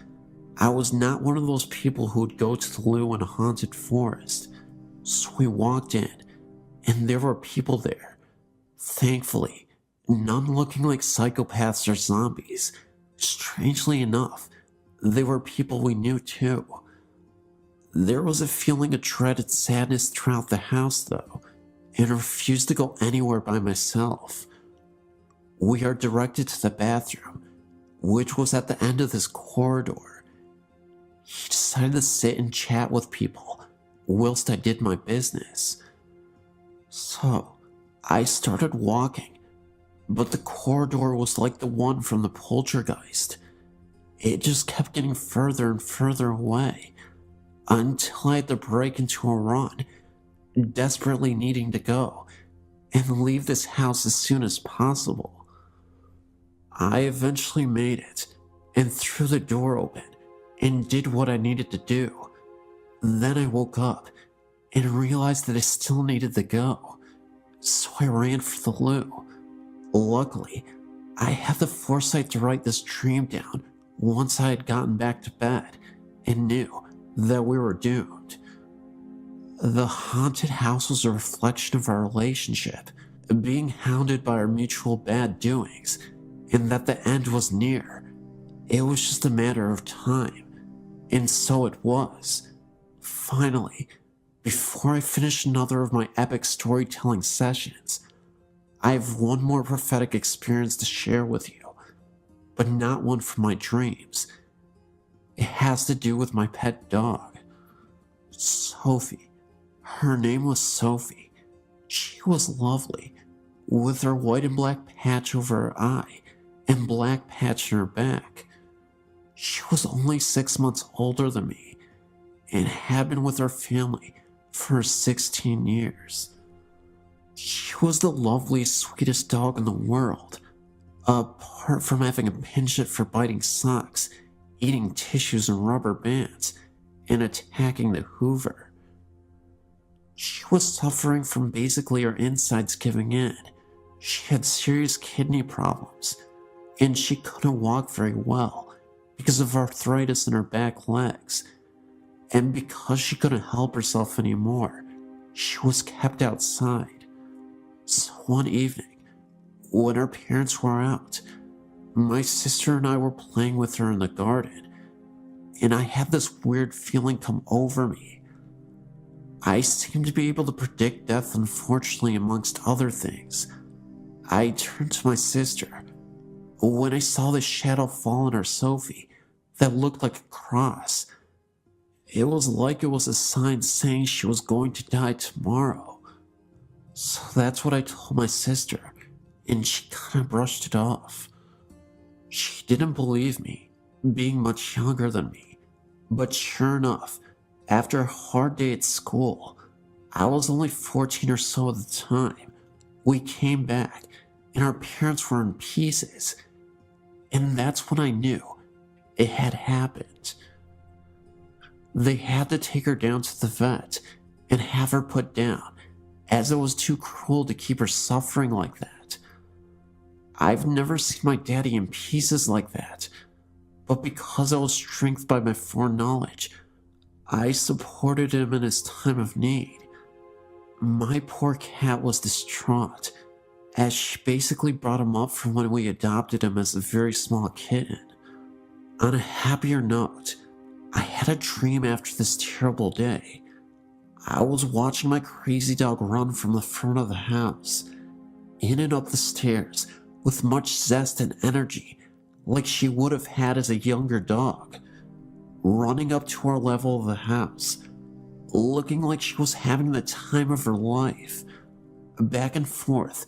S1: I was not one of those people who would go to the loo in a haunted forest. So we walked in, and there were people there. Thankfully, none looking like psychopaths or zombies. Strangely enough, they were people we knew too. There was a feeling of dreaded sadness throughout the house though, and I refused to go anywhere by myself. We are directed to the bathroom, which was at the end of this corridor. He decided to sit and chat with people whilst I did my business. So, I started walking, but the corridor was like the one from the poltergeist. It just kept getting further and further away, until I had to break into a run, desperately needing to go and leave this house as soon as possible. I eventually made it and threw the door open and did what I needed to do. Then I woke up and realized that I still needed to go, so I ran for the loo. Luckily, I had the foresight to write this dream down once I had gotten back to bed and knew that we were doomed. The haunted house was a reflection of our relationship, being hounded by our mutual bad doings, and that the end was near. It was just a matter of time, and so it was. Finally, before I finish another of my epic storytelling sessions, I have one more prophetic experience to share with you, but not one from my dreams. It has to do with my pet dog, Sophie. Her name was Sophie. She was lovely, with her white and black patch over her eye and black patch in her back. She was only 6 months older than me and had been with her family for 16 years. She was the loveliest, sweetest dog in the world, apart from having a penchant for biting socks, eating tissues and rubber bands, and attacking the Hoover. She was suffering from basically her insides giving in. She had serious kidney problems, and she couldn't walk very well because of arthritis in her back legs. And because she couldn't help herself anymore, she was kept outside. So one evening, when her parents were out, my sister and I were playing with her in the garden, and I had this weird feeling come over me. I seemed to be able to predict death, unfortunately, amongst other things. I turned to my sister when I saw this shadow fall on her Sophie that looked like a cross. It was like it was a sign saying she was going to die tomorrow. So that's what I told my sister, and she kind of brushed it off. She didn't believe me, being much younger than me, but sure enough, after a hard day at school, I was only 14 or so at the time, we came back and our parents were in pieces, and that's when I knew it had happened. They had to take her down to the vet and have her put down, as it was too cruel to keep her suffering like that. I've never seen my daddy in pieces like that, but because I was strengthened by my foreknowledge, I supported him in his time of need. My poor cat was distraught, as she basically brought him up from when we adopted him as a very small kitten. On a happier note, I had a dream after this terrible day. I was watching my crazy dog run from the front of the house, in and up the stairs, with much zest and energy, like she would have had as a younger dog, running up to our level of the house, looking like she was having the time of her life, back and forth,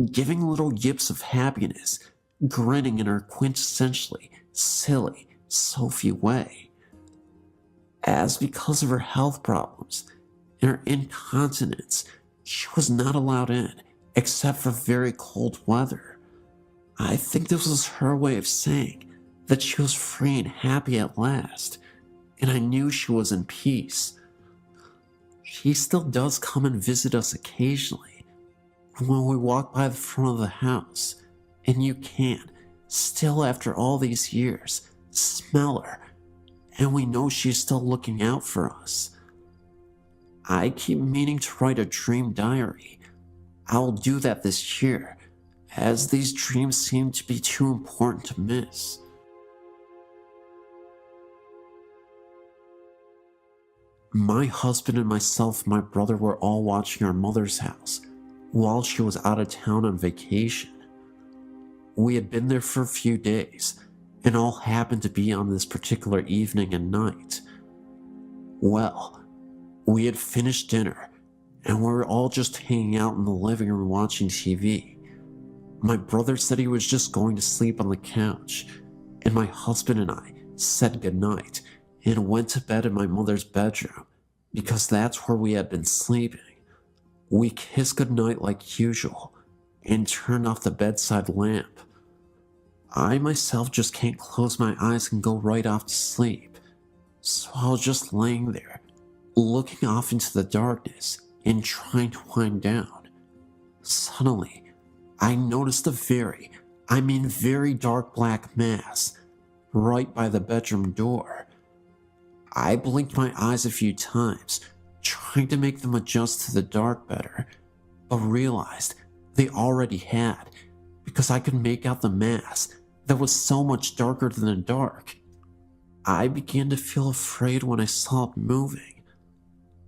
S1: giving little yips of happiness, grinning in her quintessentially silly Sophie way. As because of her health problems and her incontinence, she was not allowed in except for very cold weather. I think this was her way of saying that she was free and happy at last, and I knew she was in peace. She still does come and visit us occasionally when we walk by the front of the house, and you can, still after all these years, smell her, and we know she's still looking out for us. I keep meaning to write a dream diary. I'll do that this year, as these dreams seem to be too important to miss. My husband and myself and my brother were all watching our mother's house while she was out of town on vacation. We had been there for a few days, and all happened to be on this particular evening and night. Well, we had finished dinner, and we were all just hanging out in the living room watching TV. My brother said he was just going to sleep on the couch, and my husband and I said goodnight and went to bed in my mother's bedroom, because that's where we had been sleeping. We kissed goodnight like usual, and turned off the bedside lamp. I myself just can't close my eyes and go right off to sleep, so I was just laying there, looking off into the darkness and trying to wind down. Suddenly, I noticed a very dark black mass right by the bedroom door. I blinked my eyes a few times, trying to make them adjust to the dark better, but realized they already had, because I could make out the mass that was so much darker than the dark. I began to feel afraid when I saw it moving.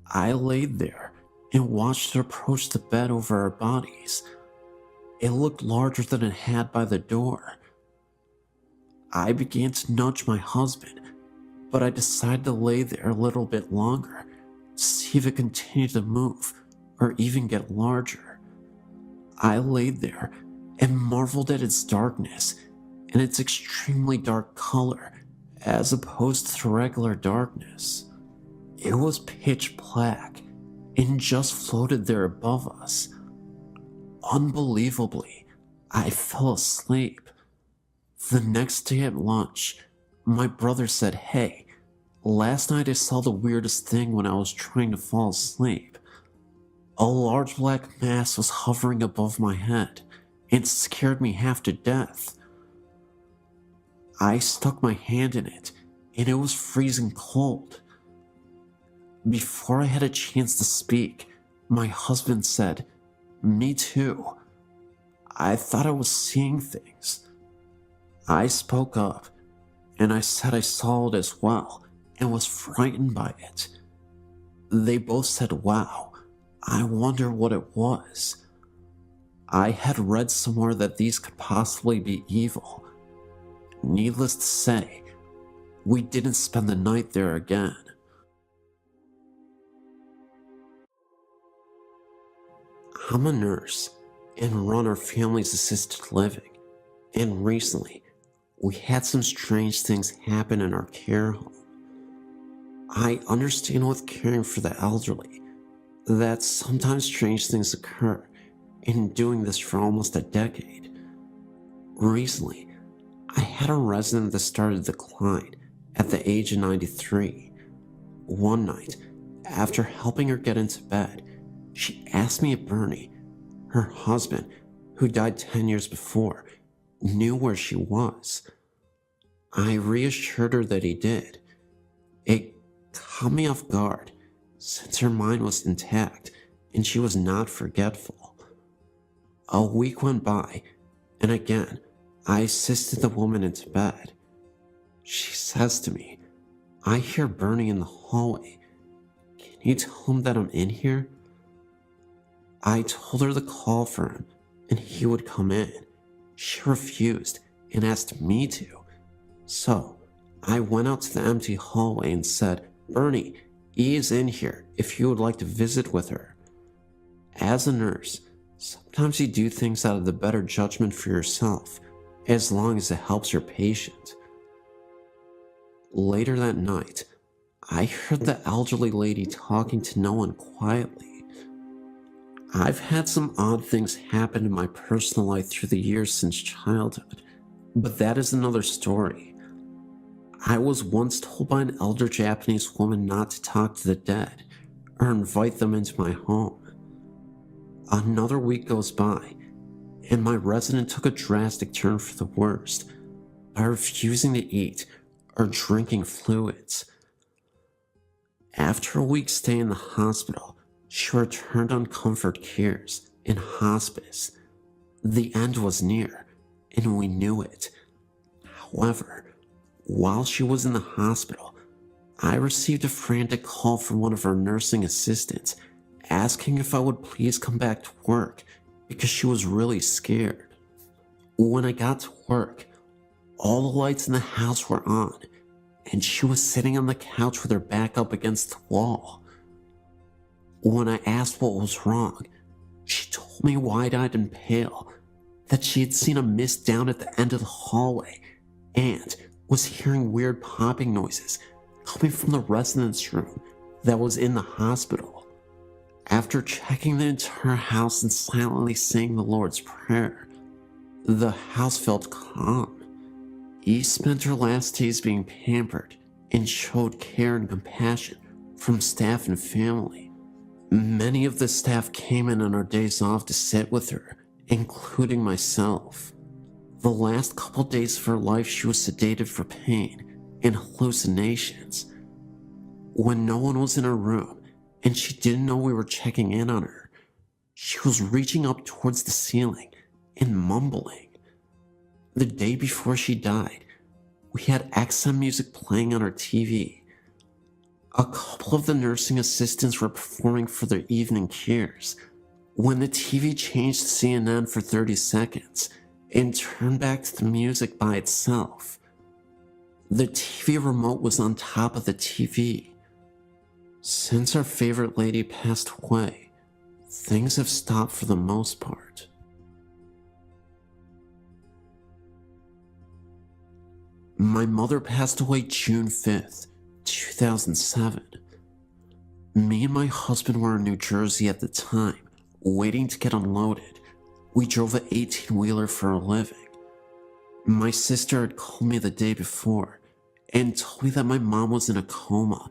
S1: I laid there and watched it approach the bed over our bodies. It looked larger than it had by the door. I began to nudge my husband, but I decided to lay there a little bit longer to see if it continued to move or even get larger. I laid there and marveled at its darkness and its extremely dark color as opposed to regular darkness. It was pitch black and just floated there above us. Unbelievably, I fell asleep. The next day at lunch, my brother said, "Hey, last night I saw the weirdest thing when I was trying to fall asleep. A large black mass was hovering above my head and scared me half to death." I stuck my hand in it, and it was freezing cold. Before I had a chance to speak, my husband said, "Me too. I thought I was seeing things." I spoke up, and I said I saw it as well, and was frightened by it. They both said, "Wow, I wonder what it was." I had read somewhere that these could possibly be evil. Needless to say, we didn't spend the night there again. I'm a nurse and run our family's assisted living, and recently we had some strange things happen in our care home. I understand with caring for the elderly that sometimes strange things occur, in doing this for almost a decade. Recently, I had a resident that started to decline at the age of 93. One night, after helping her get into bed, she asked me if Bernie, her husband, who died 10 years before, knew where she was. I reassured her that he did. It caught me off guard, since her mind was intact and she was not forgetful. A week went by, and again, I assisted the woman into bed. She says to me, "I hear Bernie in the hallway. Can you tell him that I'm in here?" I told her to call for him and he would come in. She refused and asked me to. So I went out to the empty hallway and said, "Bernie, E is in here if you would like to visit with her." As a nurse, Sometimes you do things out of the better judgment for yourself, as long as it helps your patient. Later that night, I heard the elderly lady talking to no one quietly. I've had some odd things happen in my personal life through the years since childhood, but that is another story. I was once told by an elder Japanese woman not to talk to the dead or invite them into my home. Another week goes by, and my resident took a drastic turn for the worst by refusing to eat or drinking fluids. After a week's stay in the hospital, she returned on comfort cares in hospice. The end was near, and we knew it. However, while she was in the hospital, I received a frantic call from one of her nursing assistants asking if I would please come back to work because she was really scared. When I got to work, all the lights in the house were on, and she was sitting on the couch with her back up against the wall. When I asked what was wrong, she told me wide-eyed and pale that she had seen a mist down at the end of the hallway and was hearing weird popping noises coming from the residence room that was in the hospital. After checking the entire house and silently saying the Lord's Prayer, the house felt calm. Eve spent her last days being pampered and showed care and compassion from staff and family. Many of the staff came in on our days off to sit with her, including myself. The last couple days of her life she was sedated for pain and hallucinations. When no one was in her room and she didn't know we were checking in on her, she was reaching up towards the ceiling and mumbling. The day before she died, we had XM music playing on our TV. A couple of the nursing assistants were performing for their evening cares when the TV changed to CNN for 30 seconds and turned back to the music by itself. The TV remote was on top of the TV. Since our favorite lady passed away, things have stopped for the most part. My mother passed away June 5th, 2007. Me and my husband were in New Jersey at the time, waiting to get unloaded. We drove an 18-wheeler for a living. My sister had called me the day before and told me that my mom was in a coma,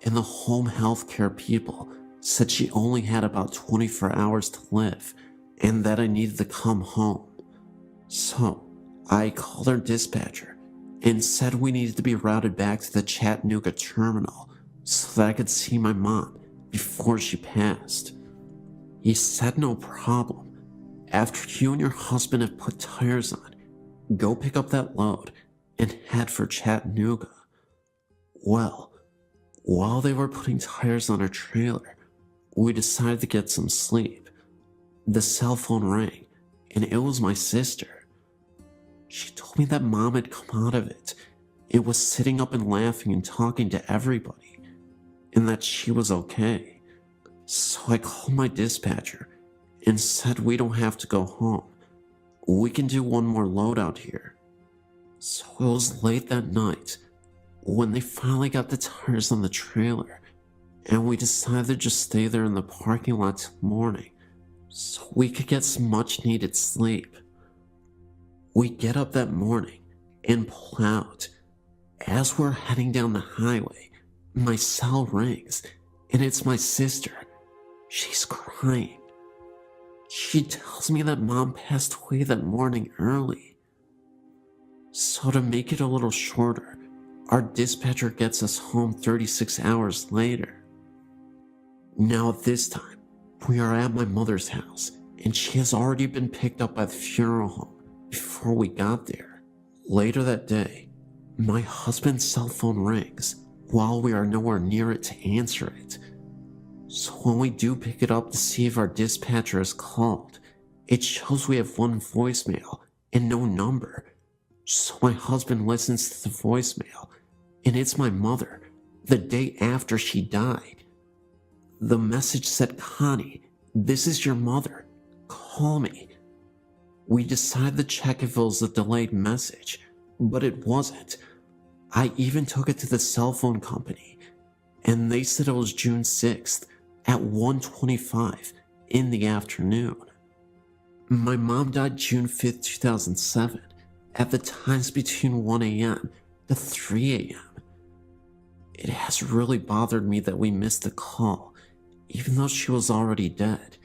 S1: and the home health care people said she only had about 24 hours to live and that I needed to come home. So I called our dispatcher and said we needed to be routed back to the Chattanooga terminal so that I could see my mom before she passed. He said no problem. After you and your husband have put tires on, go pick up that load and head for Chattanooga. Well, while they were putting tires on our trailer, we decided to get some sleep. The cell phone rang, and it was my sister. She told me that Mom had come out of it. It was sitting up and laughing and talking to everybody, and that she was okay. So I called my dispatcher and said we don't have to go home. We can do one more load out here. So it was late that night when they finally got the tires on the trailer, and we decided to just stay there in the parking lot till morning so we could get some much needed sleep. We get up that morning and pull out. As we're heading down the highway, my cell rings, and it's my sister. She's crying. She tells me that Mom passed away that morning early. So to make it a little shorter, our dispatcher gets us home 36 hours later. Now at this time, we are at my mother's house, and she has already been picked up by the funeral home before we got there. Later that day, my husband's cell phone rings while we are nowhere near it to answer it. So when we do pick it up to see if our dispatcher is called, it shows we have one voicemail and no number. So my husband listens to the voicemail, and it's my mother, the day after she died. The message said, "Connie, this is your mother. call me. We decided to check if it was a delayed message, but it wasn't. I even took it to the cell phone company, and they said it was June 6th at 1:25 in the afternoon. My mom died June 5th, 2007, at the times between 1 a.m. to 3 a.m. It has really bothered me that we missed the call, even though she was already dead.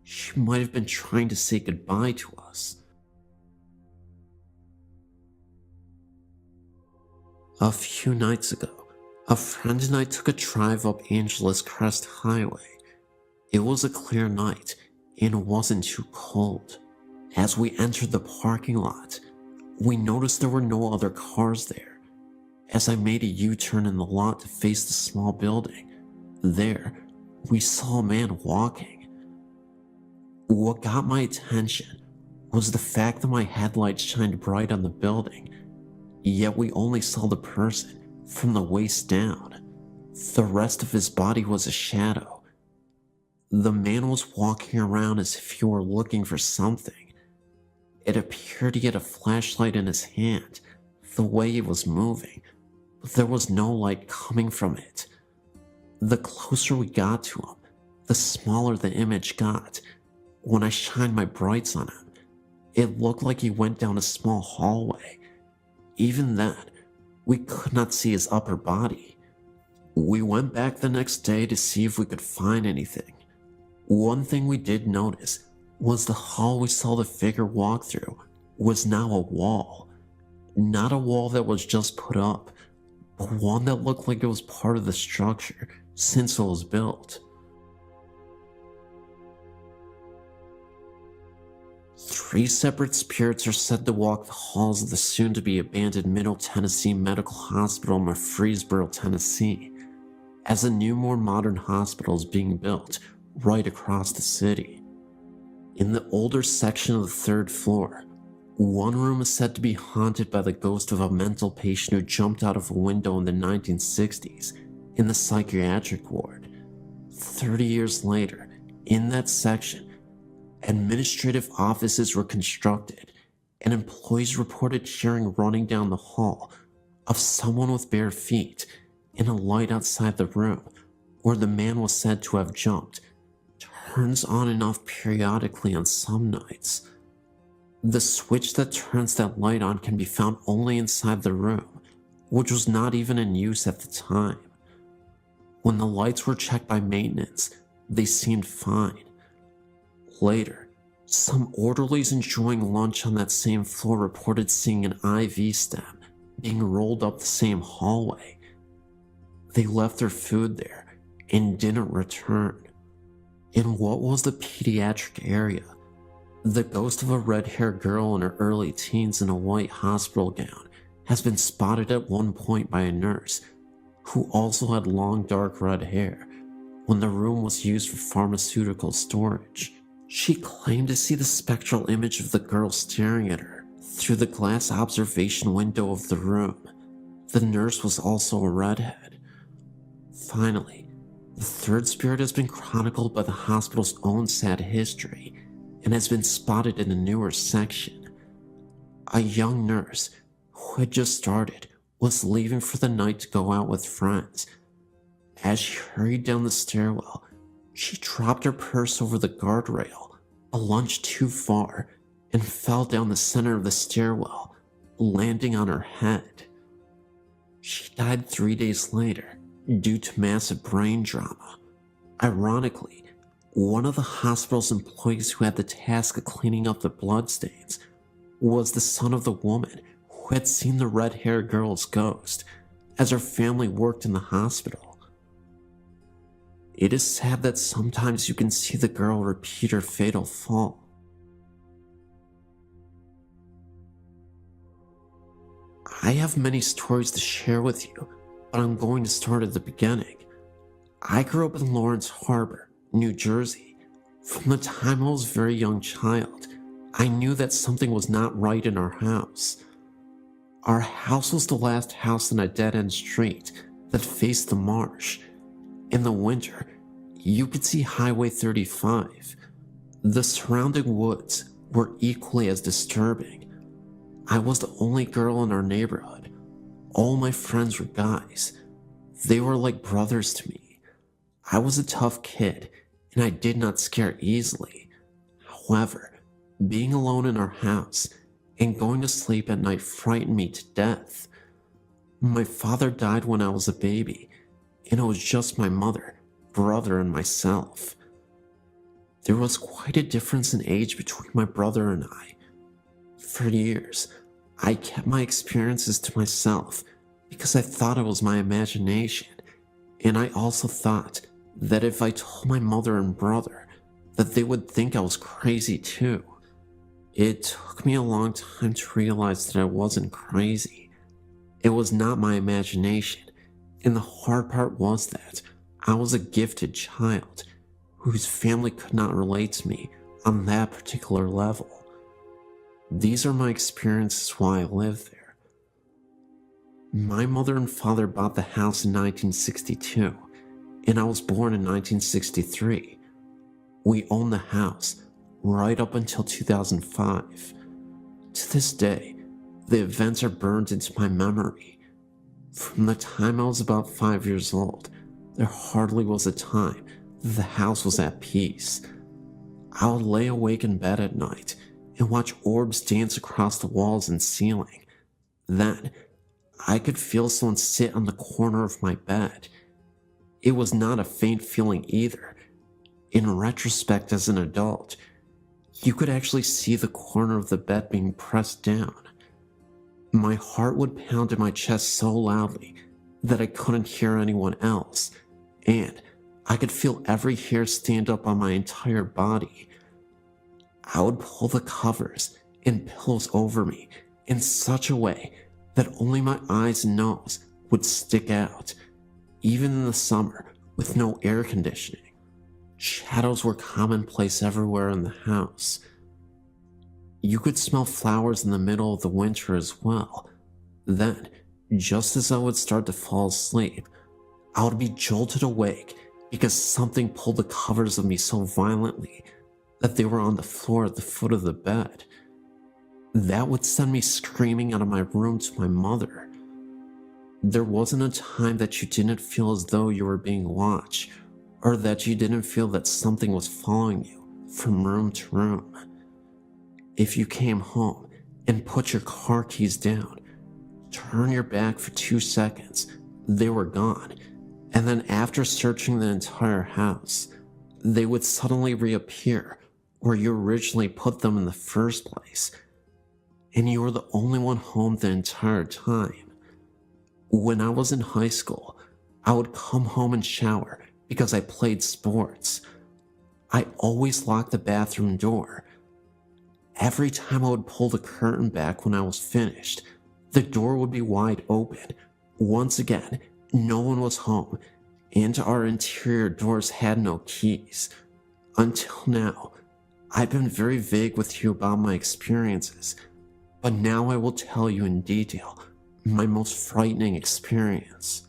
S1: She might have been trying to say goodbye to us. A few nights ago, a friend and I took a drive up Angeles Crest Highway. It was a clear night, and it wasn't too cold. As we entered the parking lot, we noticed there were no other cars there. As I made a U-turn in the lot to face the small building, there, we saw a man walking. What got my attention was the fact that my headlights shined bright on the building, yet we only saw the person from the waist down. The rest of his body was a shadow. The man was walking around as if he were looking for something. It appeared he had a flashlight in his hand, the way he was moving, but there was no light coming from it. The closer we got to him, the smaller the image got. When I shined my brights on him, it looked like he went down a small hallway. Even then, we could not see his upper body. We went back the next day to see if we could find anything. One thing we did notice was the hall we saw the figure walk through was now a wall. Not a wall that was just put up, but one that looked like it was part of the structure since it was built. 3 separate spirits are said to walk the halls of the soon-to-be abandoned Middle Tennessee Medical Hospital in Murfreesboro, Tennessee, as a new, more modern hospital is being built right across the city. In the older section of the 3rd floor, one room is said to be haunted by the ghost of a mental patient who jumped out of a window in the 1960s in the psychiatric ward. 30 years later, in that section, administrative offices were constructed, and employees reported hearing running down the hall of someone with bare feet and a light outside the room where the man was said to have jumped turns on and off periodically on some nights. The switch that turns that light on can be found only inside the room, which was not even in use at the time. When the lights were checked by maintenance, they seemed fine. Later, some orderlies enjoying lunch on that same floor reported seeing an IV stem being rolled up the same hallway. They left their food there and didn't return. In what was the pediatric area, the ghost of a red-haired girl in her early teens in a white hospital gown has been spotted at one point by a nurse who also had long dark red hair when the room was used for pharmaceutical storage. She claimed to see the spectral image of the girl staring at her through the glass observation window of the room. The nurse was also a redhead. Finally, the 3rd spirit has been chronicled by the hospital's own sad history and has been spotted in a newer section. A young nurse who had just started was leaving for the night to go out with friends. As she hurried down the stairwell, she dropped her purse over the guardrail, a lunge too far, and fell down the center of the stairwell, landing on her head. She died 3 days later due to massive brain trauma. Ironically, one of the hospital's employees who had the task of cleaning up the bloodstains was the son of the woman who had seen the red-haired girl's ghost as her family worked in the hospital. It is sad that sometimes you can see the girl repeat her fatal fall. I have many stories to share with you, but I'm going to start at the beginning. I grew up in Lawrence Harbor, New Jersey. From the time I was a very young child, I knew that something was not right in our house. Our house was the last house on a dead-end street that faced the marsh. In the winter, you could see Highway 35. The surrounding woods were equally as disturbing. I was the only girl in our neighborhood. All my friends were guys. They were like brothers to me. I was a tough kid, and I did not scare easily. However, being alone in our house and going to sleep at night frightened me to death. My father died when I was a baby, and it was just my mother, brother, and myself. There was quite a difference in age between my brother and I. For years, I kept my experiences to myself because I thought it was my imagination, and I also thought that if I told my mother and brother, that they would think I was crazy too. It took me a long time to realize that I wasn't crazy. It was not my imagination, and the hard part was that I was a gifted child whose family could not relate to me on that particular level. These are my experiences while I lived there. My mother and father bought the house in 1962, and I was born in 1963. We owned the house right up until 2005. To this day, the events are burned into my memory. From the time I was about 5 years old, there hardly was a time that the house was at peace. I would lay awake in bed at night and watch orbs dance across the walls and ceiling. Then, I could feel someone sit on the corner of my bed. It was not a faint feeling either. In retrospect, as an adult, you could actually see the corner of the bed being pressed down. My heart would pound in my chest so loudly that I couldn't hear anyone else, and I could feel every hair stand up on my entire body. I would pull the covers and pillows over me in such a way that only my eyes and nose would stick out, even in the summer with no air conditioning. Shadows were commonplace everywhere in the house. You could smell flowers in the middle of the winter as well. Then, just as I would start to fall asleep, I would be jolted awake because something pulled the covers of me so violently that they were on the floor at the foot of the bed. That would send me screaming out of my room to my mother. There wasn't a time that you didn't feel as though you were being watched, or that you didn't feel that something was following you from room to room. If you came home and put your car keys down, turn your back for 2 seconds, they were gone, and then after searching the entire house, they would suddenly reappear where you originally put them in the first place, and you were the only one home the entire time. When I was in high school, I would come home and shower because I played sports. I always locked the bathroom door. Every time I would pull the curtain back when I was finished, the door would be wide open. Once again, no one was home, and our interior doors had no keys. Until now, I've been very vague with you about my experiences, but now I will tell you in detail my most frightening experience.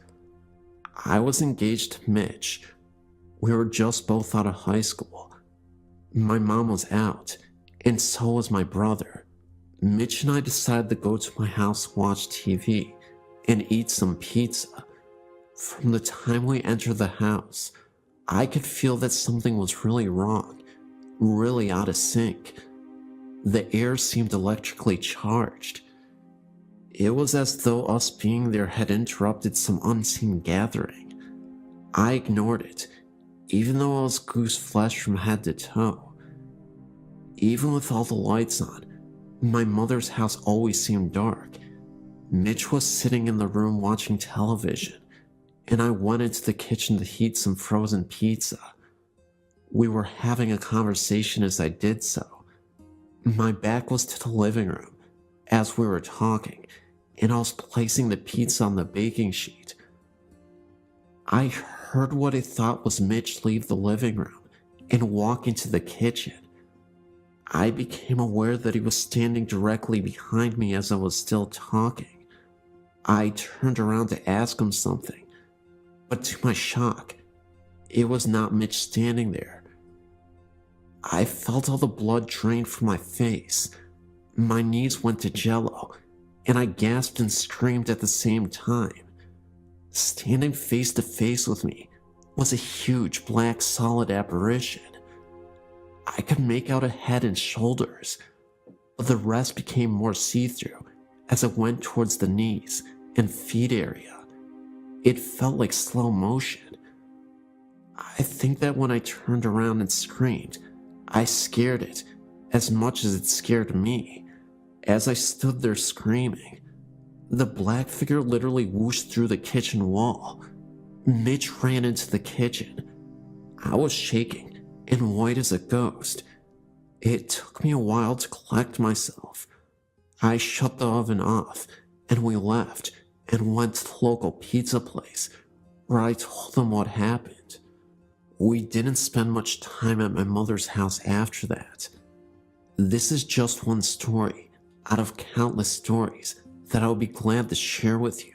S1: I was engaged to Mitch. We were just both out of high school. My mom was out, and so was my brother. Mitch and I decided to go to my house, watch TV, and eat some pizza. From the time we entered the house, I could feel that something was really wrong, really out of sync. The air seemed electrically charged. It was as though us being there had interrupted some unseen gathering. I ignored it, even though I was goose flesh from head to toe. Even with all the lights on, my mother's house always seemed dark. Mitch was sitting in the room watching television, and I went into the kitchen to heat some frozen pizza. We were having a conversation as I did so. My back was to the living room as we were talking, and I was placing the pizza on the baking sheet. I heard what I thought was Mitch leave the living room and walk into the kitchen. I became aware that he was standing directly behind me as I was still talking. I turned around to ask him something, but to my shock, it was not Mitch standing there. I felt all the blood drain from my face. My knees went to jello, and I gasped and screamed at the same time. Standing face to face with me was a huge black solid apparition. I could make out a head and shoulders, but the rest became more see-through as it went towards the knees and feet area. It felt like slow motion. I think that when I turned around and screamed, I scared it as much as it scared me. As I stood there screaming, the black figure literally whooshed through the kitchen wall. Mitch ran into the kitchen. I was shaking and white as a ghost. It took me a while to collect myself. I shut the oven off and we left and went to the local pizza place where I told them what happened. We didn't spend much time at my mother's house after that. This is just one story out of countless stories that I'll be glad to share with you.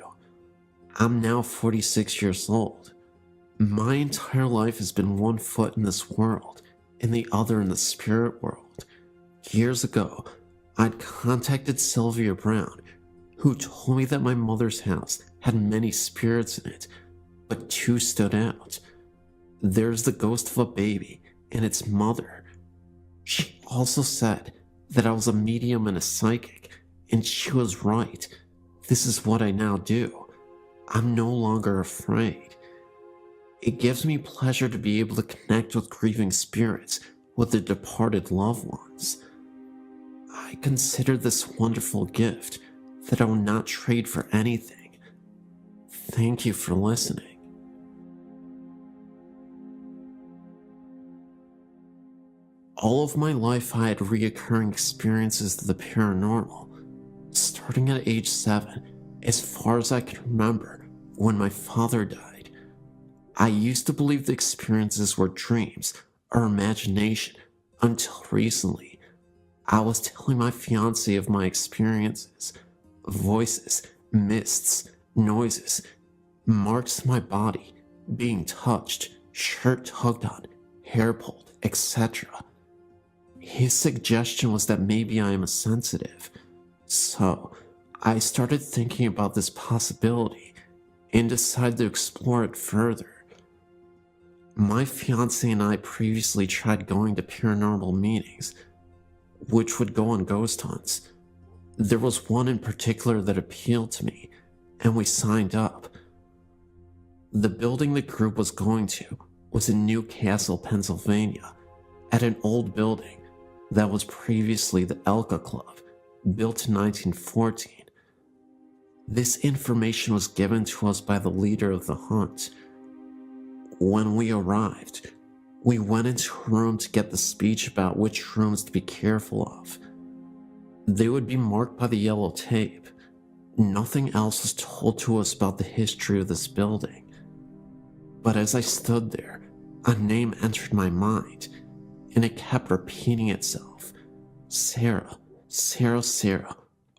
S1: I'm now 46 years old. My entire life has been one foot in this world and the other in the spirit world. Years ago, I'd contacted Sylvia Brown, who told me that my mother's house had many spirits in it, but two stood out. There's the ghost of a baby and its mother. She also said that I was a medium and a psychic, and she was right. This is what I now do. I'm no longer afraid. It gives me pleasure to be able to connect with grieving spirits with their departed loved ones. I consider this wonderful gift that I will not trade for anything. Thank you for listening. All of my life I had reoccurring experiences of the paranormal, starting at age 7, as far as I can remember, when my father died. I used to believe the experiences were dreams or imagination until recently. I was telling my fiancé of my experiences, voices, mists, noises, marks in my body, being touched, shirt tugged on, hair pulled, etc. His suggestion was that maybe I am a sensitive, so I started thinking about this possibility and decided to explore it further. My fiancé and I previously tried going to paranormal meetings, which would go on ghost hunts. There was one in particular that appealed to me, and we signed up. The building the group was going to was in Newcastle, Pennsylvania, at an old building that was previously the Elka Club, built in 1914. This information was given to us by the leader of the hunt. When we arrived, we went into a room to get the speech about which rooms to be careful of. They would be marked by the yellow tape. Nothing else was told to us about the history of this building. But as I stood there, a name entered my mind, and it kept repeating itself. Sarah, Sarah, Sarah,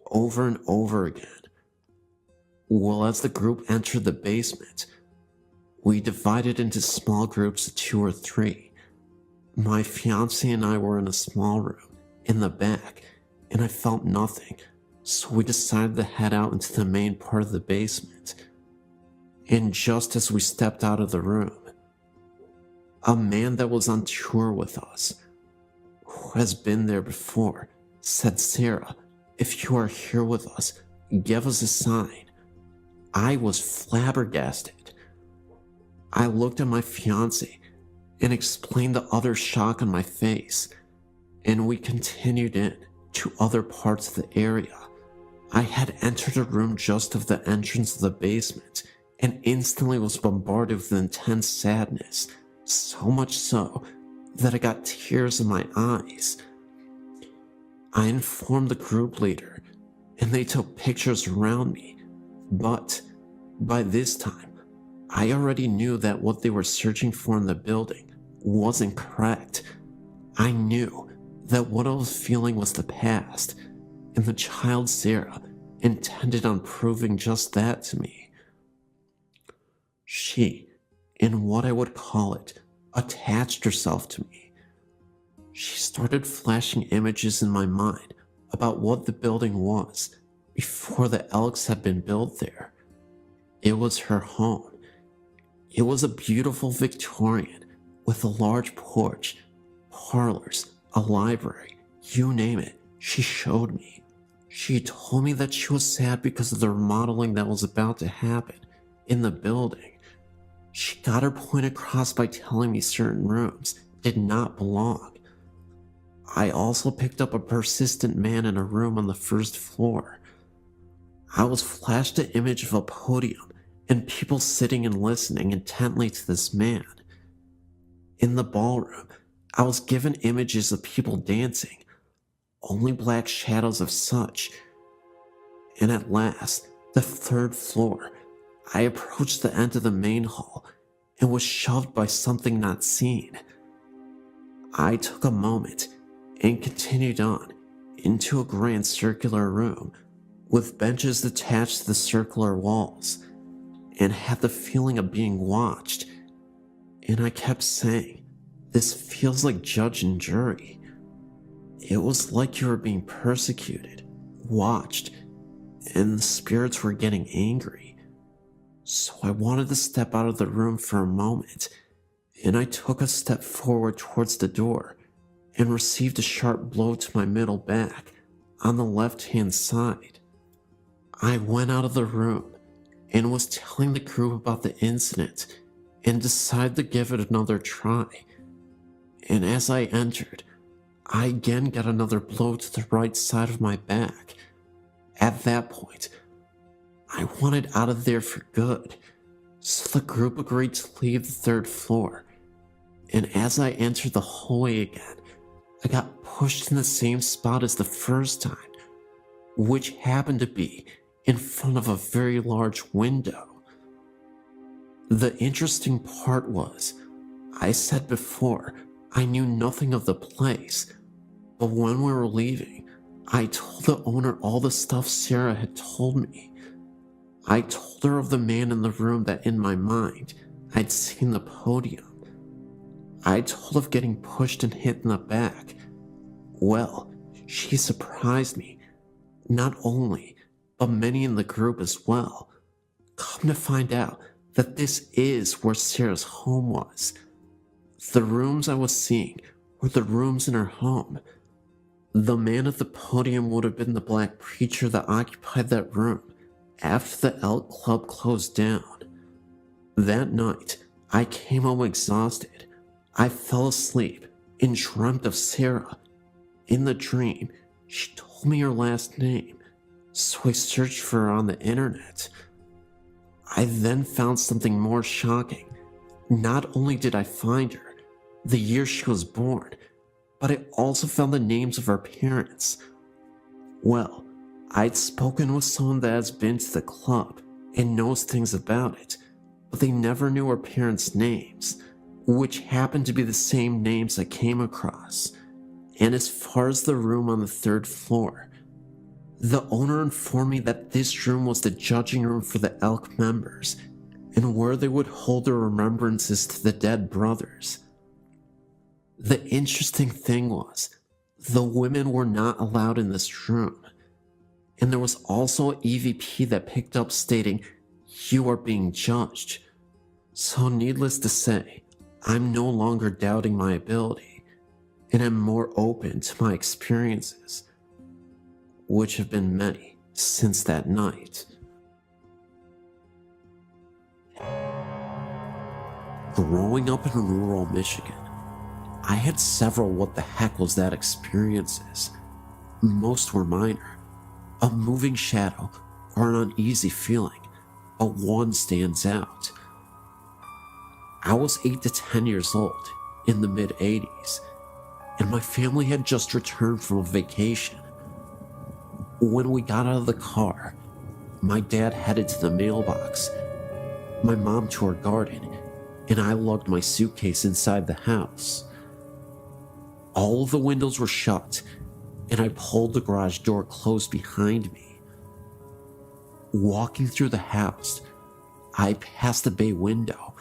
S1: over and over again. Well, as the group entered the basement, we divided into small groups of 2 or 3. My fiancé and I were in a small room, in the back, and I felt nothing, so we decided to head out into the main part of the basement. And just as we stepped out of the room, a man that was on tour with us, who has been there before, said, "Sarah, if you are here with us, give us a sign." I was flabbergasted. I looked at my fiancé and explained the utter shock on my face, and we continued in to other parts of the area. I had entered a room just of the entrance of the basement and instantly was bombarded with intense sadness, so much so that I got tears in my eyes. I informed the group leader, and they took pictures around me, but by this time, I already knew that what they were searching for in the building wasn't correct. I knew that what I was feeling was the past, and the child Sarah intended on proving just that to me. She, in what I would call it, attached herself to me. She started flashing images in my mind about what the building was before the Elks had been built there. It was her home. It was a beautiful Victorian with a large porch, parlors, a library, you name it, she showed me. She told me that she was sad because of the remodeling that was about to happen in the building. She got her point across by telling me certain rooms did not belong. I also picked up a persistent man in a room on the first floor. I was flashed an image of a podium and people sitting and listening intently to this man. In the ballroom, I was given images of people dancing, only black shadows of such. And at last, the third floor, I approached the end of the main hall and was shoved by something not seen. I took a moment and continued on into a grand circular room with benches attached to the circular walls, and had the feeling of being watched. And I kept saying, this feels like judge and jury. It was like you were being persecuted, watched, and the spirits were getting angry. So I wanted to step out of the room for a moment, and I took a step forward towards the door and received a sharp blow to my middle back on the left-hand side. I went out of the room and was telling the group about the incident and decided to give it another try. And as I entered, I again got another blow to the right side of my back. At that point, I wanted out of there for good, so the group agreed to leave the third floor. And as I entered the hallway again, I got pushed in the same spot as the first time, which happened to be in front of a very large window. The interesting part was, I said before, I knew nothing of the place, but when we were leaving, I told the owner all the stuff Sarah had told me. I told her of the man in the room that in my mind, I'd seen the podium. I told of getting pushed and hit in the back. Well, she surprised me, not only, but many in the group as well. Come to find out that this is where Sarah's home was. The rooms I was seeing were the rooms in her home. The man at the podium would have been the black preacher that occupied that room after the Elk Club closed down. That night, I came home exhausted. I fell asleep and dreamt of Sarah. In the dream, she told me her last name, so I searched for her on the internet. I then found something more shocking. Not only did I find her, the year she was born, but I also found the names of her parents. Well, I'd spoken with someone that has been to the club and knows things about it, but they never knew her parents' names, which happened to be the same names I came across. And as far as the room on the third floor, the owner informed me that this room was the judging room for the Elk members, and where they would hold their remembrances to the dead brothers. The interesting thing was, the women were not allowed in this room, and there was also an EVP that picked up stating, "You are being judged." So needless to say, I'm no longer doubting my ability, and I'm more open to my experiences, which have been many since that night. Growing up in rural Michigan, I had several what the heck was that experiences. Most were minor, a moving shadow or an uneasy feeling, but one stands out. I was 8 to 10 years old in the mid-80s, and my family had just returned from a vacation. When we got out of the car, my dad headed to the mailbox, my mom to her garden, and I lugged my suitcase inside the house. All of the windows were shut, and I pulled the garage door closed behind me. Walking through the house, I passed the bay window,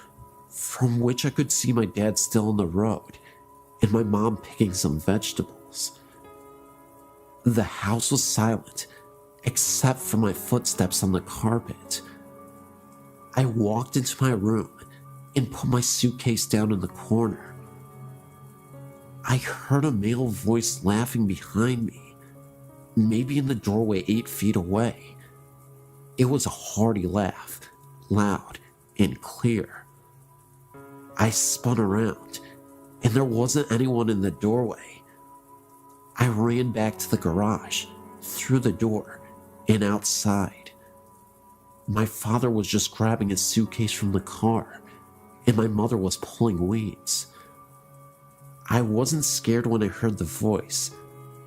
S1: from which I could see my dad still on the road, and my mom picking some vegetables. The house was silent, except for my footsteps on the carpet. I walked into my room and put my suitcase down in the corner. I heard a male voice laughing behind me, maybe in the doorway 8 feet away. It was a hearty laugh, loud and clear. I spun around, and there wasn't anyone in the doorway. I ran back to the garage, through the door, and outside. My father was just grabbing his suitcase from the car, and my mother was pulling weeds. I wasn't scared when I heard the voice,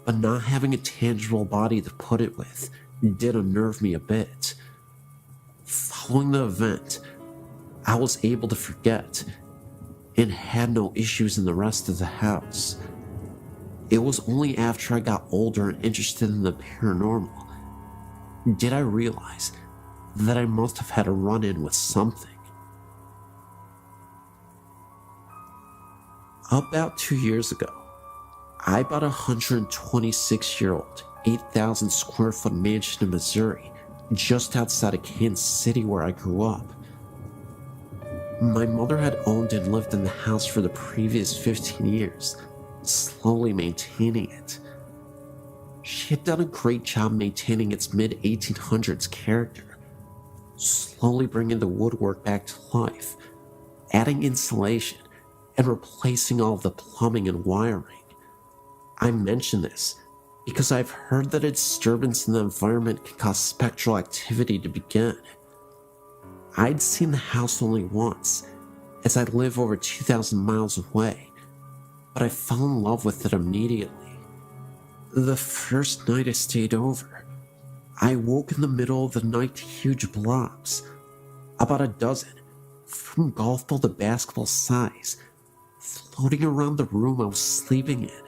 S1: but not having a tangible body to put it with did unnerve me a bit. Following the event, I was able to forget and had no issues in the rest of the house. It was only after I got older and interested in the paranormal did I realize that I must have had a run-in with something. About 2 years ago, I bought a 126-year-old, 8,000 square foot mansion in Missouri, just outside of Kansas City where I grew up. My mother had owned and lived in the house for the previous 15 years, slowly maintaining it. She had done a great job maintaining its mid-1800s character, slowly bringing the woodwork back to life, adding insulation, and replacing all of the plumbing and wiring. I mention this because I've heard that a disturbance in the environment can cause spectral activity to begin. I'd seen the house only once, as I live over 2,000 miles away, but I fell in love with it immediately. The first night I stayed over, I woke in the middle of the night to huge blobs, about a dozen, from golf ball to basketball size, floating around the room I was sleeping in.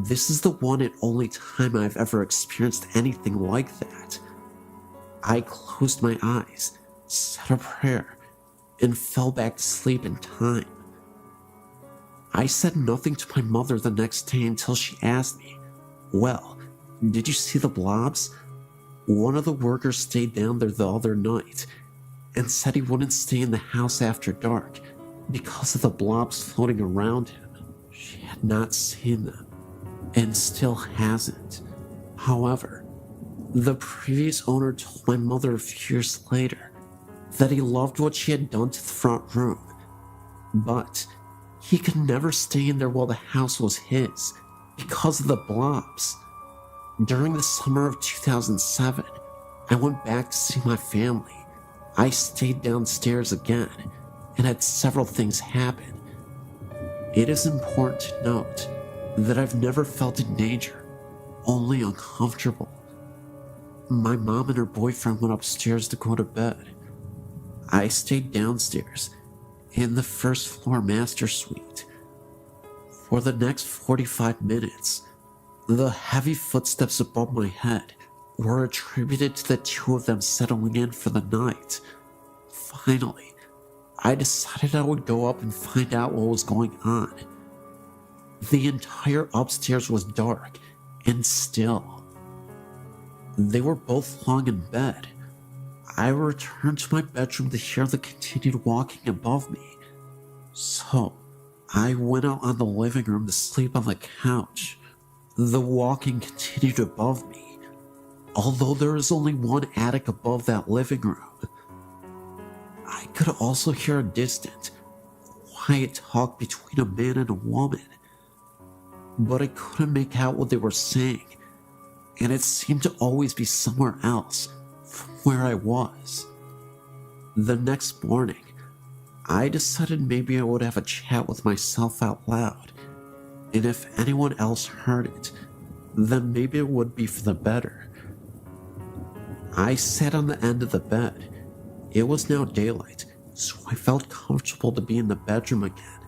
S1: This is the one and only time I've ever experienced anything like that. I closed my eyes, said a prayer, and fell back to sleep in time. I said nothing to my mother the next day until she asked me, "Well, did you see the blobs?" One of the workers stayed down there the other night and said he wouldn't stay in the house after dark because of the blobs floating around him. She had not seen them, and still hasn't. However, the previous owner told my mother a few years later that he loved what she had done to the front room, but he could never stay in there while the house was his because of the blobs. During the summer of 2007, I went back to see my family. I stayed downstairs again and had several things happen. It is important to note that I've never felt in danger, only uncomfortable. My mom and her boyfriend went upstairs to go to bed. I stayed downstairs in the first floor master suite. For the next 45 minutes, the heavy footsteps above my head were attributed to the two of them settling in for the night. Finally, I decided I would go up and find out what was going on. The entire upstairs was dark and still. They were both lying in bed. I returned to my bedroom to hear the continued walking above me. So, I went out on the living room to sleep on the couch. The walking continued above me, although there is only one attic above that living room. I could also hear a distant, quiet talk between a man and a woman, but I couldn't make out what they were saying, and it seemed to always be somewhere else from where I was. The next morning, I decided maybe I would have a chat with myself out loud, and if anyone else heard it, then maybe it would be for the better. I sat on the end of the bed. It was now daylight, so I felt comfortable to be in the bedroom again,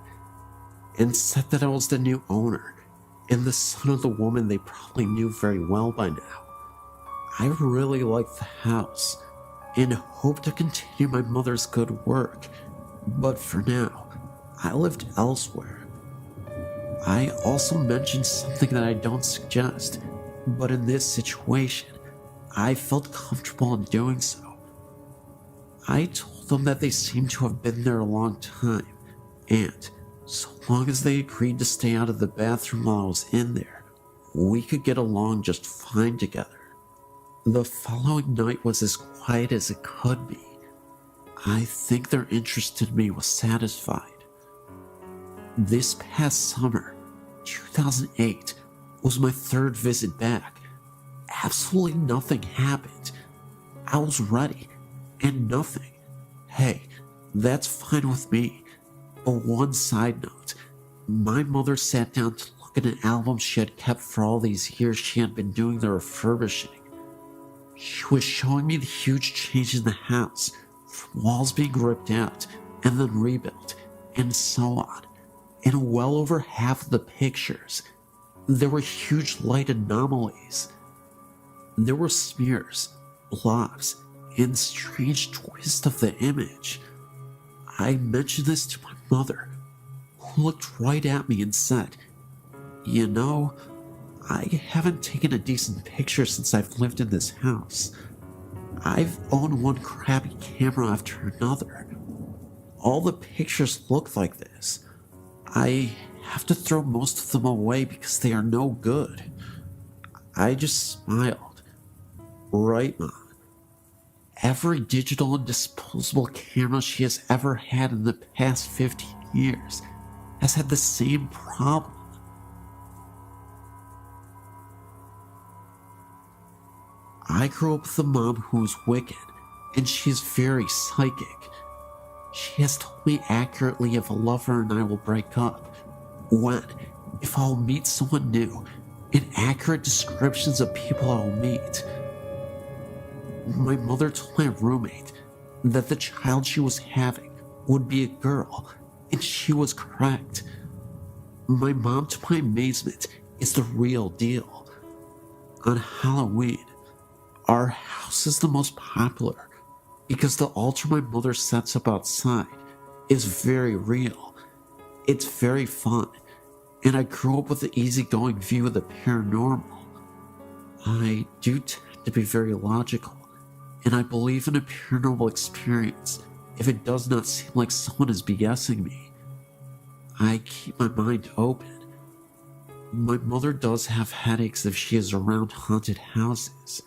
S1: and said that I was the new owner and the son of the woman they probably knew very well by now. I really liked the house and hoped to continue my mother's good work, but for now, I lived elsewhere I also mentioned something that I don't suggest, but in this situation, I felt comfortable in doing so. I told them that they seemed to have been there a long time, and so long as they agreed to stay out of the bathroom while I was in there, we could get along just fine together. The following night was as quiet as it could be. I think their interest in me was satisfied. This past summer, 2008, was my third visit back. Absolutely nothing happened. I was ready, and nothing. Hey, that's fine with me. But one side note, my mother sat down to look at an album she had kept for all these years she had been doing the refurbishing. She was showing me the huge change in the house, from walls being ripped out and then rebuilt, and so on. In well over half of the pictures, there were huge light anomalies. There were smears, blobs, and strange twists of the image. I mentioned this to my mother, who looked right at me and said, "You know, I haven't taken a decent picture since I've lived in this house. I've owned one crappy camera after another. All the pictures look like this. I have to throw most of them away because they are no good." I just smiled. Right, Mom. Every digital and disposable camera she has ever had in the past 15 years has had the same problem. I grew up with a mom who is wicked, and she is very psychic. She has told me accurately if a lover and I will break up, when, if I'll meet someone new, and accurate descriptions of people I'll meet. My mother told my roommate that the child she was having would be a girl, and she was correct. My mom, to my amazement, is the real deal. On Halloween, our house is the most popular because the altar my mother sets up outside is very real. It's very fun, and I grew up with an easygoing view of the paranormal. I do tend to be very logical, and I believe in a paranormal experience if it does not seem like someone is BSing me. I keep my mind open. My mother does have headaches if she is around haunted houses.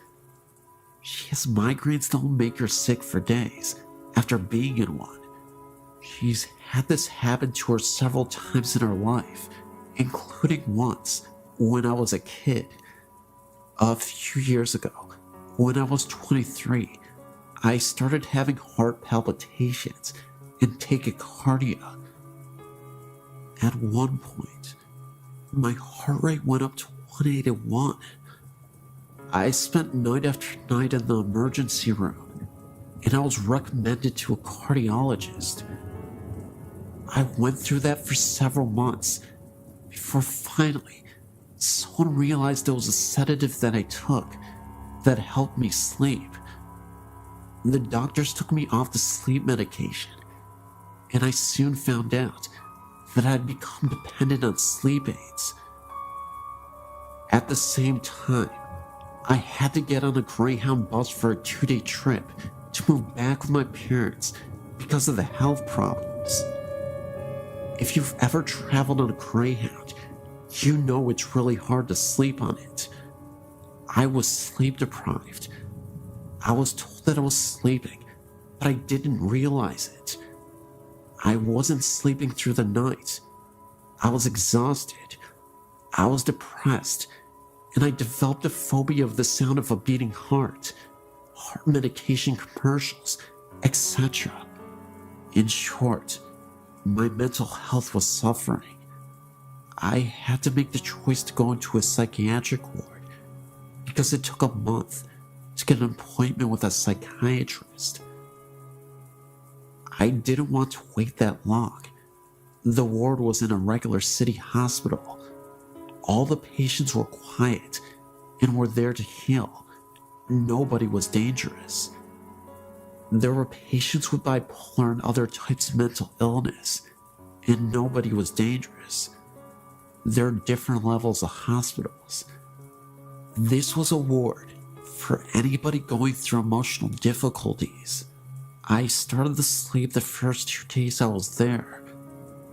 S1: She has migraines that will make her sick for days after being in one. She's had this happen to her several times in her life, including once when I was a kid. A few years ago, when I was 23, I started having heart palpitations and tachycardia. At one point, my heart rate went up to 181. I spent night after night in the emergency room, and I was recommended to a cardiologist. I went through that for several months before finally someone realized it was a sedative that I took that helped me sleep. The doctors took me off the sleep medication, and I soon found out that I had become dependent on sleep aids. At the same time, I had to get on a Greyhound bus for a 2-day trip to move back with my parents because of the health problems. If you've ever traveled on a Greyhound, you know it's really hard to sleep on it. I was sleep deprived. I was told that I was sleeping, but I didn't realize it. I wasn't sleeping through the night. I was exhausted. I was depressed, and I developed a phobia of the sound of a beating heart medication commercials, etc. In short, my mental health was suffering. I had to make the choice to go into a psychiatric ward because it took a month to get an appointment with a psychiatrist. I didn't want to wait that long. The ward was in a regular city hospital. All the patients were quiet and were there to heal. Nobody was dangerous. There were patients with bipolar and other types of mental illness, and nobody was dangerous. There are different levels of hospitals. This was a ward for anybody going through emotional difficulties. I started to sleep the first 2 days I was there.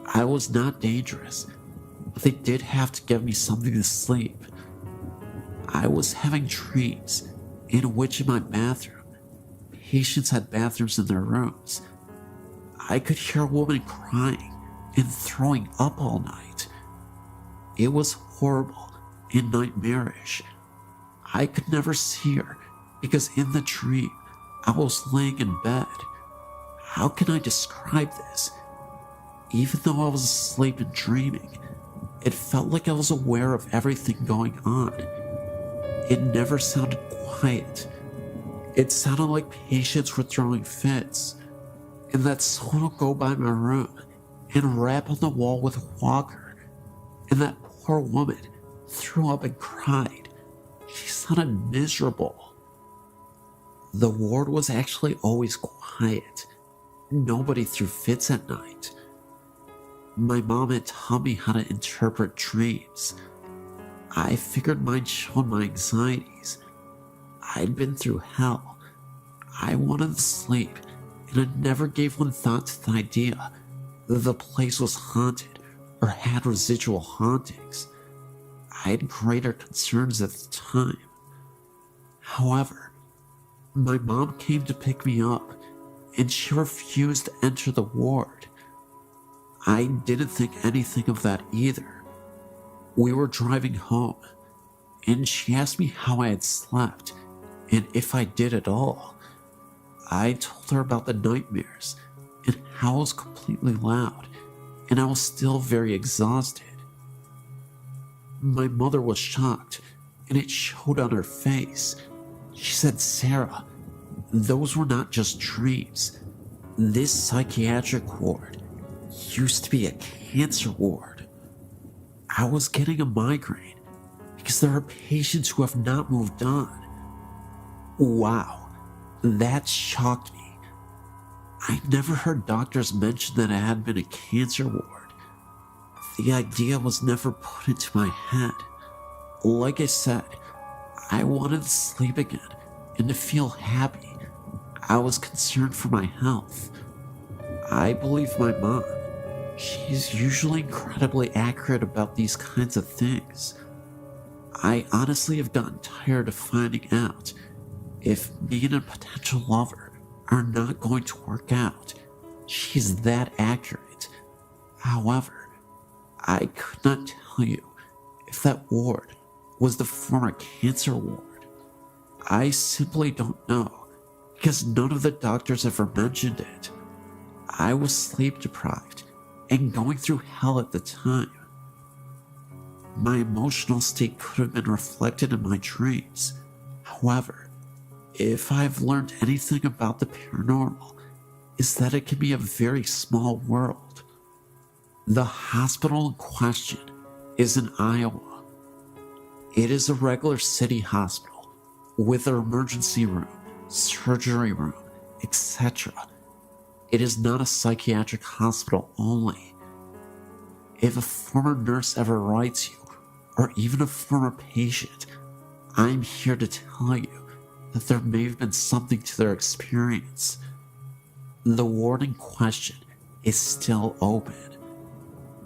S1: I was not dangerous, but they did have to give me something to sleep. I was having dreams in which in my bathroom, patients had bathrooms in their rooms. I could hear a woman crying and throwing up all night. It was horrible and nightmarish. I could never see her because in the dream, I was laying in bed. How can I describe this? Even though I was asleep and dreaming, it felt like I was aware of everything going on. It never sounded quiet. It sounded like patients were throwing fits, and that someone would go by my room and rap on the wall with a walker, and that poor woman threw up and cried. She sounded miserable. The ward was actually always quiet. Nobody threw fits at night. My mom had taught me how to interpret dreams. I figured mine showed my anxieties. I'd been through hell. I wanted to sleep, and I never gave one thought to the idea that the place was haunted or had residual hauntings. I had greater concerns at the time. However, my mom came to pick me up, and she refused to enter the ward. I didn't think anything of that either. We were driving home, and she asked me how I had slept, and if I did at all. I told her about the nightmares, and how I was completely loud, and I was still very exhausted. My mother was shocked, and it showed on her face. She said, "Sarah, those were not just dreams. This psychiatric ward used to be a cancer ward." I was getting a migraine because there are patients who have not moved on. Wow, that shocked me. I never heard doctors mention that it had been a cancer ward. The idea was never put into my head. Like I said, I wanted to sleep again and to feel happy. I was concerned for my health. I believe my mom. She's usually incredibly accurate about these kinds of things. I honestly have gotten tired of finding out if me and a potential lover are not going to work out. She's that accurate. However, I could not tell you if that ward was the former cancer ward. I simply don't know because none of the doctors ever mentioned it. I was sleep deprived and going through hell at the time. My emotional state could have been reflected in my dreams. However, if I've learned anything about the paranormal, is that it can be a very small world. The hospital in question is in Iowa. It is a regular city hospital with an emergency room, surgery room, etc. It is not a psychiatric hospital only. If a former nurse ever writes you, or even a former patient, I'm here to tell you that there may have been something to their experience. The ward in question is still open.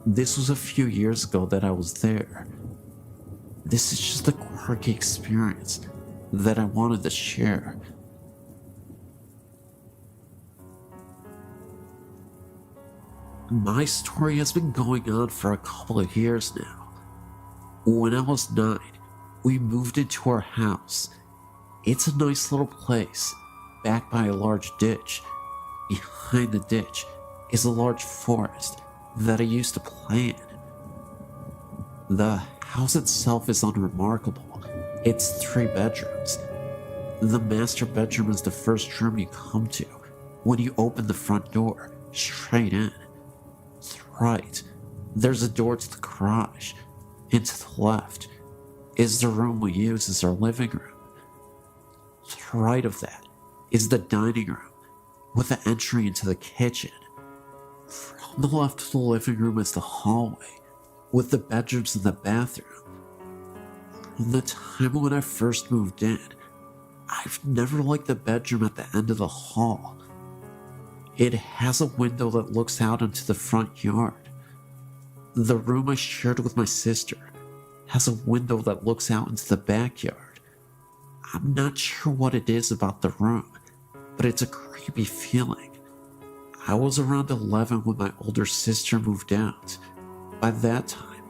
S1: This was a few years ago that I was there. This is just a quirky experience that I wanted to share. My story has been going on for a couple of years now. When I was 9, we moved into our house. It's a nice little place, backed by a large ditch. Behind the ditch is a large forest that I used to play in. The house itself is unremarkable. It's 3 bedrooms. The master bedroom is the first room you come to when you open the front door, straight in. To the right, there's a door to the garage, and to the left is the room we use as our living room. To the right of that is the dining room, with the entry into the kitchen. From the left of the living room is the hallway, with the bedrooms and the bathroom. From the time when I first moved in, I've never liked the bedroom at the end of the hall. It has a window that looks out into the front yard. The room I shared with my sister has a window that looks out into the backyard. I'm not sure what it is about the room, but it's a creepy feeling. I was around 11 when my older sister moved out. By that time,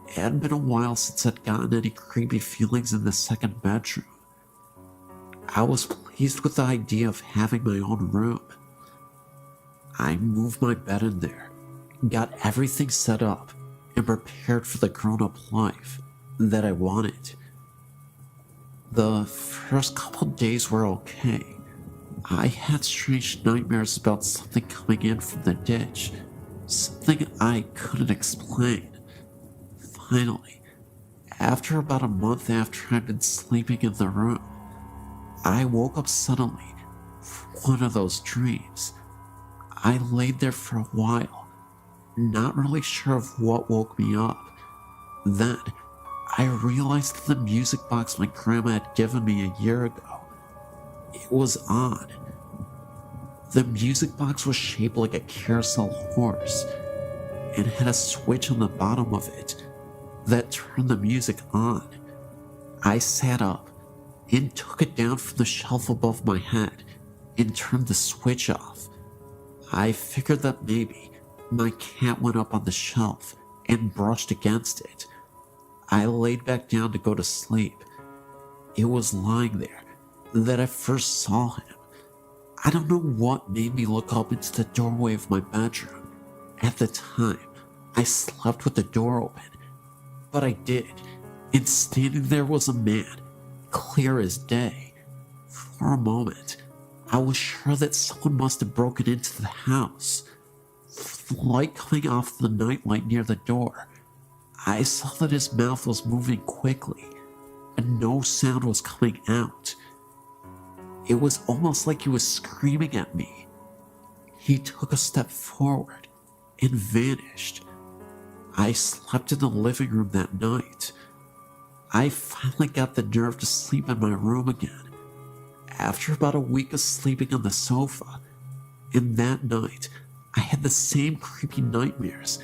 S1: it had been a while since I'd gotten any creepy feelings in the second bedroom. I was pleased with the idea of having my own room. I moved my bed in there, got everything set up, and prepared for the grown-up life that I wanted. The first couple days were okay. I had strange nightmares about something coming in from the ditch, something I couldn't explain. Finally, after about a month after I'd been sleeping in the room, I woke up suddenly from one of those dreams. I laid there for a while, not really sure of what woke me up. Then, I realized that the music box my grandma had given me a year ago, it was on. The music box was shaped like a carousel horse and had a switch on the bottom of it that turned the music on. I sat up and took it down from the shelf above my head and turned the switch off. I figured that maybe my cat went up on the shelf and brushed against it. I laid back down to go to sleep. It was lying there that I first saw him. I don't know what made me look up into the doorway of my bedroom. At the time, I slept with the door open, but I did, and standing there was a man, clear as day. For a moment, I was sure that someone must have broken into the house. With the light coming off the nightlight near the door, I saw that his mouth was moving quickly, and no sound was coming out. It was almost like he was screaming at me. He took a step forward and vanished. I slept in the living room that night. I finally got the nerve to sleep in my room again. After about a week of sleeping on the sofa, and that night I had the same creepy nightmares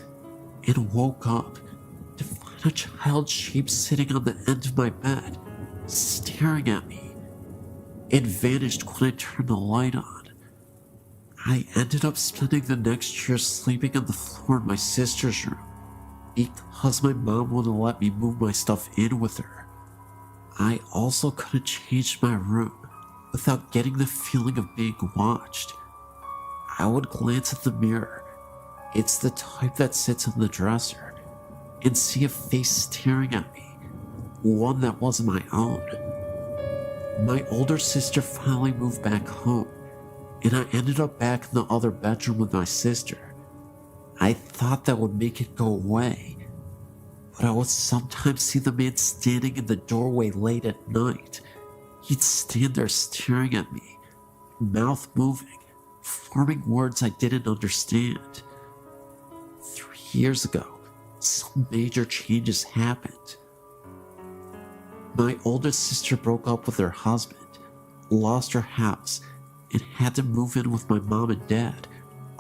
S1: and woke up to find a child's shape sitting on the end of my bed, staring at me. It vanished when I turned the light on. I ended up spending the next year sleeping on the floor in my sister's room because my mom wouldn't let me move my stuff in with her. I also couldn't change my room without getting the feeling of being watched. I would glance at the mirror, it's the type that sits on the dresser, and see a face staring at me, one that wasn't my own. My older sister finally moved back home, and I ended up back in the other bedroom with my sister. I thought that would make it go away, but I would sometimes see the man standing in the doorway late at night. He'd stand there staring at me, mouth moving, forming words I didn't understand. 3 years ago, some major changes happened. My oldest sister broke up with her husband, lost her house, and had to move in with my mom and dad,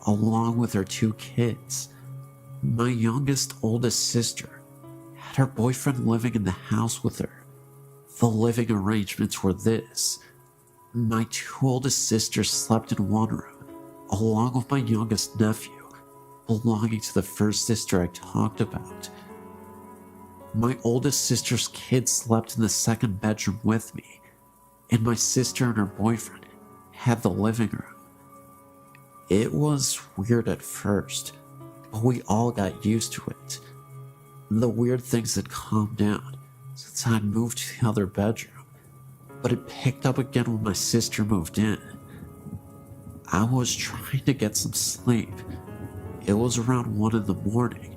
S1: along with her 2 kids. My oldest sister had her boyfriend living in the house with her. The living arrangements were this. My 2 oldest sisters slept in one room, along with my youngest nephew, belonging to the first sister I talked about. My oldest sister's kids slept in the second bedroom with me, and my sister and her boyfriend had the living room. It was weird at first, but we all got used to it. The weird things had calmed down since I moved to the other bedroom, but it picked up again when my sister moved in. I was trying to get some sleep. It was around 1 in the morning,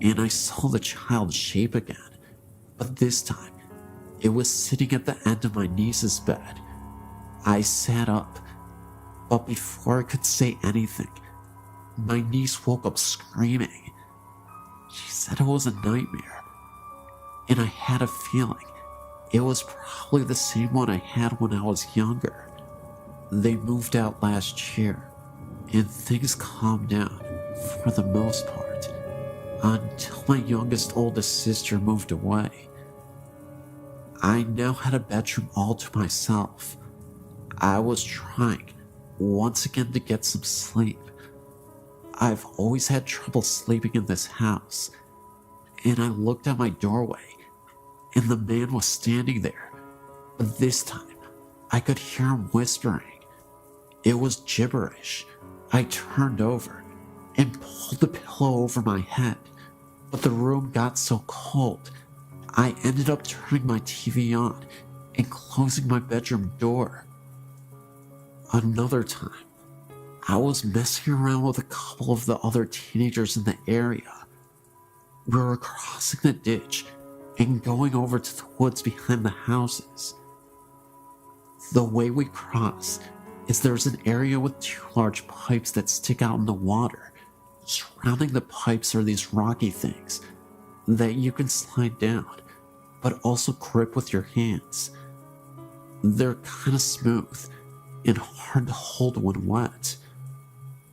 S1: and I saw the child's shape again, but this time, it was sitting at the end of my niece's bed. I sat up, but before I could say anything, my niece woke up screaming. She said it was a nightmare, and I had a feeling it was probably the same one I had when I was younger. They moved out last year, and things calmed down for the most part until my oldest sister moved away. I now had a bedroom all to myself. I was trying once again to get some sleep. I've always had trouble sleeping in this house, and I looked at my doorway, and the man was standing there. But this time, I could hear him whispering. It was gibberish. I turned over and pulled the pillow over my head, but the room got so cold, I ended up turning my TV on and closing my bedroom door. Another time, I was messing around with a couple of the other teenagers in the area. We were crossing the ditch and going over to the woods behind the houses. The way we cross is there's an area with two large pipes that stick out in the water. Surrounding the pipes are these rocky things that you can slide down, but also grip with your hands. They're kind of smooth and hard to hold when wet.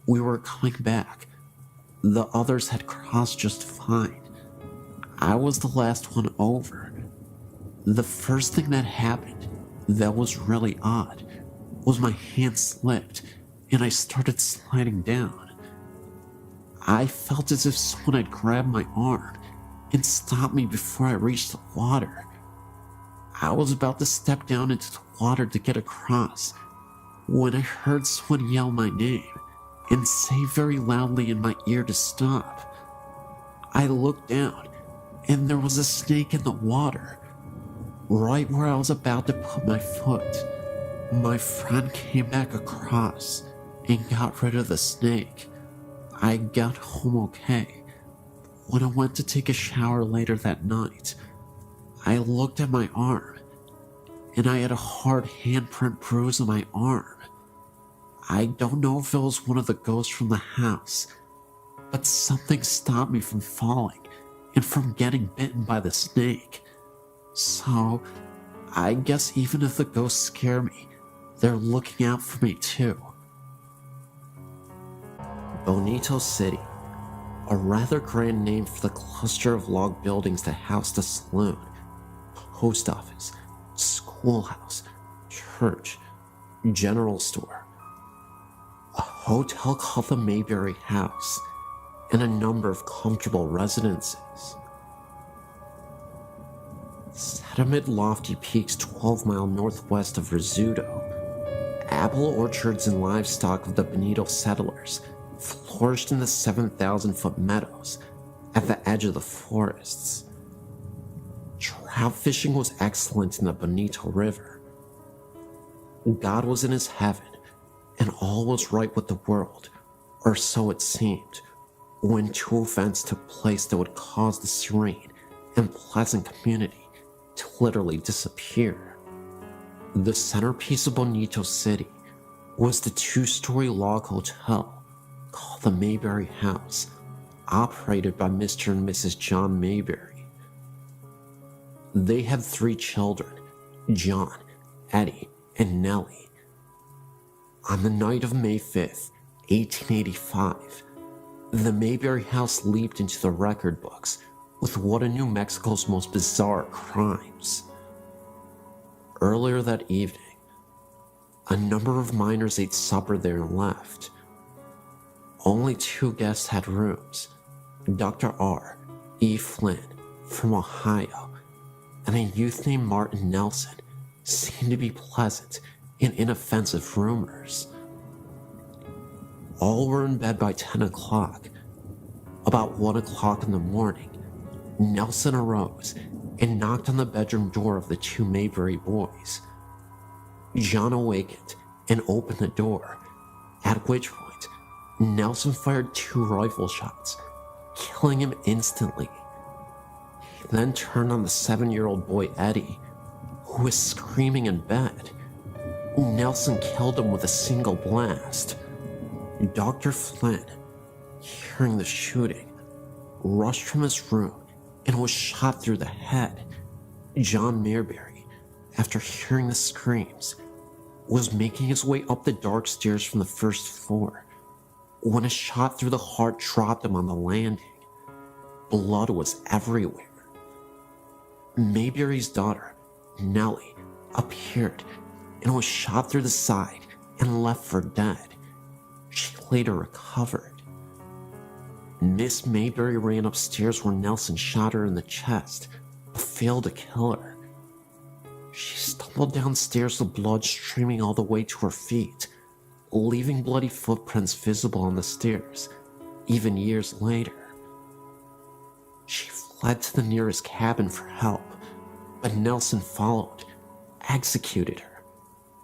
S1: We were coming back. The others had crossed just fine. I was the last one over. The first thing that happened that was really odd was my hand slipped and I started sliding down. I felt as if someone had grabbed my arm and stopped me before I reached the water. I was about to step down into the water to get across when I heard someone yell my name and say very loudly in my ear to stop. I looked down and there was a snake in the water, right where I was about to put my foot. My friend came back across and got rid of the snake. I got home okay. When I went to take a shower later that night, I looked at my arm and I had a hard handprint bruise on my arm. I don't know if it was one of the ghosts from the house, but something stopped me from falling and from getting bitten by the snake. So, I guess even if the ghosts scare me, they're looking out for me too. Bonito City, a rather grand name for the cluster of log buildings that housed a saloon, post office, schoolhouse, church, general store, a hotel called the Mayberry House, and a number of comfortable residences. Set amid lofty peaks 12-mile northwest of Rizzuto, apple orchards and livestock of the Bonito settlers flourished in the 7,000-foot meadows at the edge of the forests. Trout fishing was excellent in the Bonito River. God was in his heaven, and all was right with the world, or so it seemed, when two events took place that would cause the serene and pleasant community to literally disappear. The centerpiece of Bonito City was the two-story log hotel called the Mayberry House, operated by Mr. and Mrs. John Mayberry. They had 3 children, John, Eddie, and Nellie. On the night of May 5th, 1885, the Mayberry House leaped into the record books with one of New Mexico's most bizarre crimes. Earlier that evening, a number of miners ate supper there and left. Only 2 guests had rooms, Dr. R. E. Flynn from Ohio and a youth named Martin Nelson seemed to be pleasant and inoffensive roomers. All were in bed by 10 o'clock. About 1 o'clock in the morning, Nelson arose and knocked on the bedroom door of the 2 Mayberry boys. John awakened and opened the door, at which point Nelson fired 2 rifle shots, killing him instantly. He then turned on the 7-year-old boy Eddie, who was screaming in bed. Nelson killed him with a single blast. Dr. Flynn, hearing the shooting, rushed from his room and was shot through the head. John Mayberry, after hearing the screams, was making his way up the dark stairs from the first floor when a shot through the heart dropped him on the landing. Blood was everywhere. Mayberry's daughter, Nellie, appeared and was shot through the side and left for dead. She later recovered. Miss Mayberry ran upstairs where Nelson shot her in the chest, but failed to kill her. She stumbled downstairs with blood streaming all the way to her feet, leaving bloody footprints visible on the stairs, even years later. She fled to the nearest cabin for help, but Nelson followed, executed her,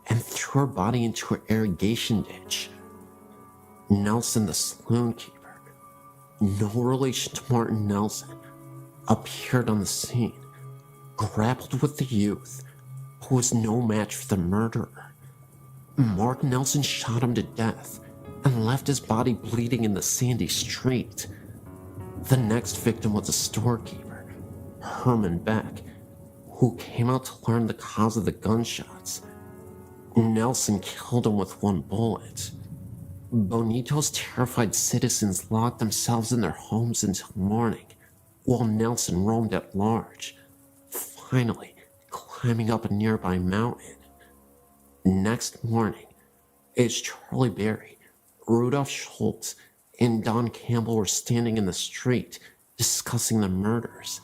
S1: and threw her body into an irrigation ditch. Nelson, the saloon keeper, no relation to Martin Nelson, appeared on the scene, grappled with the youth, who was no match for the murderer. Mark Nelson shot him to death and left his body bleeding in the sandy street. The next victim was a storekeeper, Herman Beck, who came out to learn the cause of the gunshots. Nelson killed him with one bullet. Bonito's terrified citizens locked themselves in their homes until morning, while Nelson roamed at large, finally climbing up a nearby mountain. Next morning, as Charlie Berry, Rudolph Schultz, and Don Campbell were standing in the street discussing the murders,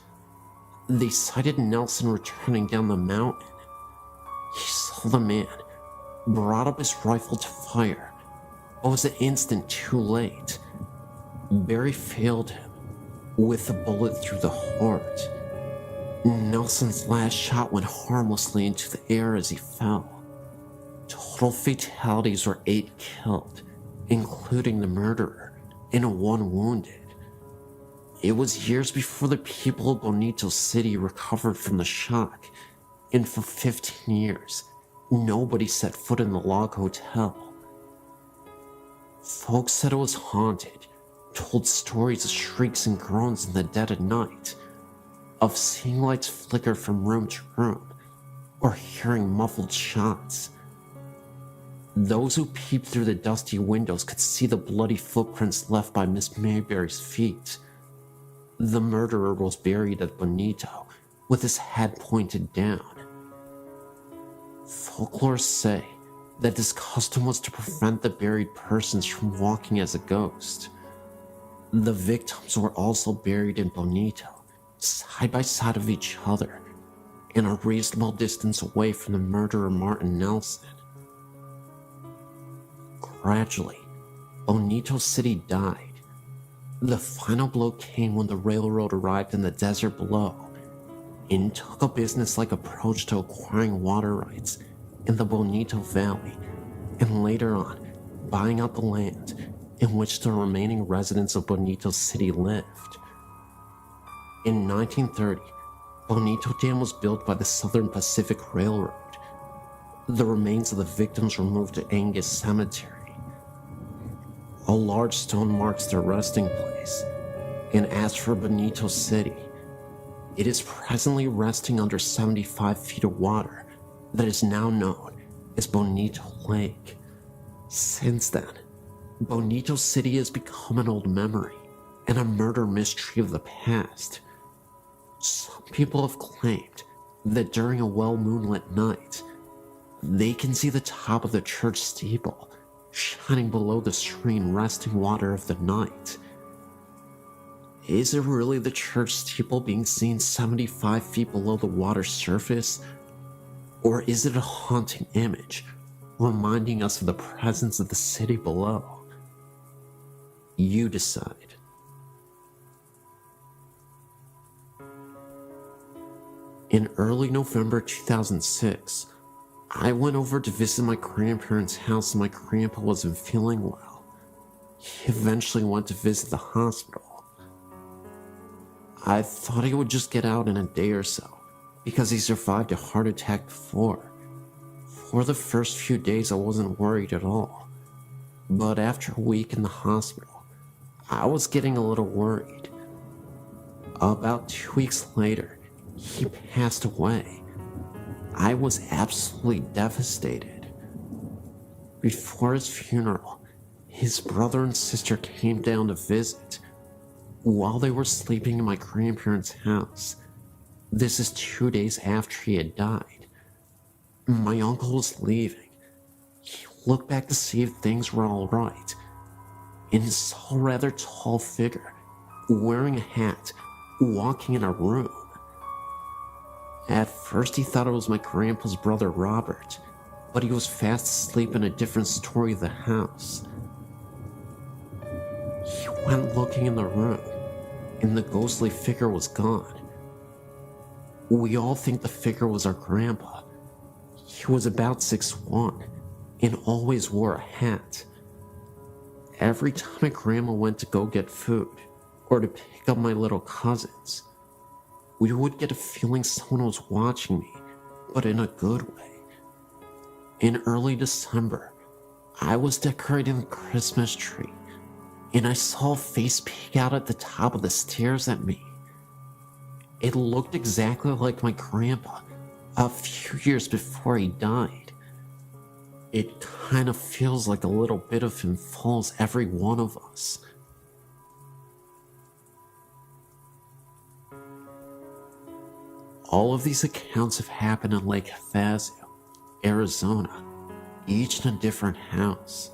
S1: they sighted Nelson returning down the mountain. He saw the man, brought up his rifle to fire, but was an instant too late. Berry failed him with a bullet through the heart. Nelson's last shot went harmlessly into the air as he fell. Total fatalities were 8 killed, including the murderer, and 1 wounded. It was years before the people of Bonito City recovered from the shock, and for 15 years, nobody set foot in the log hotel. Folks said it was haunted, told stories of shrieks and groans in the dead of night, of seeing lights flicker from room to room, or hearing muffled shots. Those who peeped through the dusty windows could see the bloody footprints left by Miss Mayberry's feet. The murderer was buried at Bonito, with his head pointed down. Folklore say that this custom was to prevent the buried persons from walking as a ghost. The victims were also buried in Bonito, side by side of each other, and a reasonable distance away from the murderer Martin Nelson. Gradually, Bonito City died. The final blow came when the railroad arrived in the desert below and took a business-like approach to acquiring water rights in the Bonito Valley, and later on, buying out the land in which the remaining residents of Bonito City lived. In 1930, Bonito Dam was built by the Southern Pacific Railroad. The remains of the victims were moved to Angus Cemetery. A large stone marks their resting place, and as for Bonito City, it is presently resting under 75 feet of water that is now known as Bonito Lake. Since then, Bonito City has become an old memory and a murder mystery of the past. Some people have claimed that during a well-moonlit night, they can see the top of the church steeple shining below the serene resting water of the night. Is it really the church steeple being seen 75 feet below the water's surface? Or is it a haunting image, reminding us of the presence of the city below? You decide. In early November 2006, I went over to visit my grandparents' house and my grandpa wasn't feeling well. He eventually went to visit the hospital. I thought he would just get out in a day or so, because he survived a heart attack before. For the first few days I wasn't worried at all, but after a week in the hospital, I was getting a little worried. About 2 weeks later, he passed away. I was absolutely devastated. Before his funeral, his brother and sister came down to visit. While they were sleeping in my grandparents' house, this is 2 days after he had died, my uncle was leaving. He looked back to see if things were alright, and saw a rather tall figure, wearing a hat, walking in our room. At first he thought it was my grandpa's brother Robert, but he was fast asleep in a different story of the house. He went looking in the room, and the ghostly figure was gone. We all think the figure was our grandpa. He was about 6'1", and always wore a hat. Every time my grandma went to go get food, or to pick up my little cousins, we would get a feeling someone was watching me, but in a good way. In early December, I was decorating the Christmas tree, and I saw a face peek out at the top of the stairs at me. It looked exactly like my grandpa, a few years before he died. It kind of feels like a little bit of him follows every one of us. All of these accounts have happened in Lake Havasu, Arizona, each in a different house.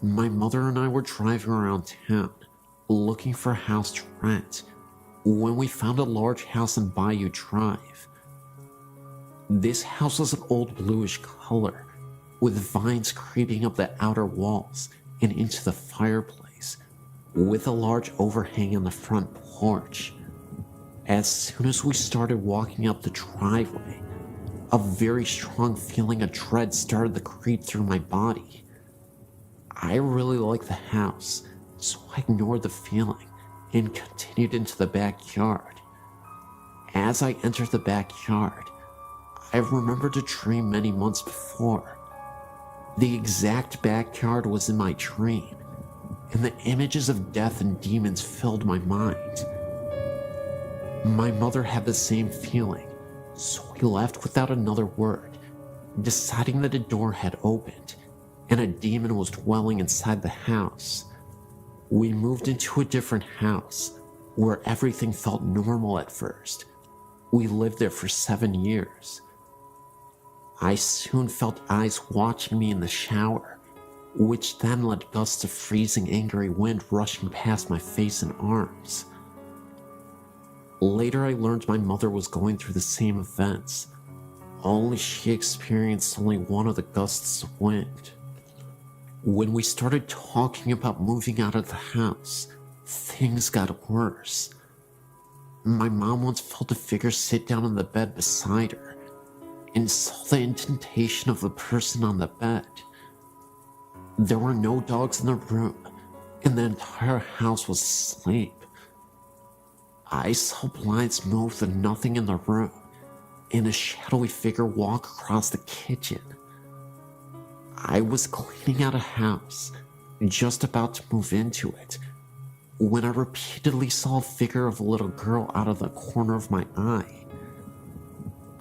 S1: My mother and I were driving around town, looking for a house to rent, when we found a large house in Bayou Drive. This house was an old bluish color, with vines creeping up the outer walls and into the fireplace, with a large overhang on the front porch. As soon as we started walking up the driveway, a very strong feeling of dread started to creep through my body. I really liked the house, so I ignored the feeling and continued into the backyard. As I entered the backyard, I remembered a dream many months before. The exact backyard was in my dream, and the images of death and demons filled my mind. My mother had the same feeling, so we left without another word, deciding that a door had opened and a demon was dwelling inside the house. We moved into a different house where everything felt normal at first. We lived there for 7 years. I soon felt eyes watching me in the shower, which then let gusts of freezing angry wind rushing past my face and arms. Later I learned my mother was going through the same events, only she experienced only one of the gusts of wind. When we started talking about moving out of the house, things got worse. My mom once felt a figure sit down on the bed beside her, and saw the indentation of the person on the bed. There were no dogs in the room, and the entire house was asleep. I saw blinds move with nothing in the room, and a shadowy figure walk across the kitchen. I was cleaning out a house, just about to move into it, when I repeatedly saw a figure of a little girl out of the corner of my eye.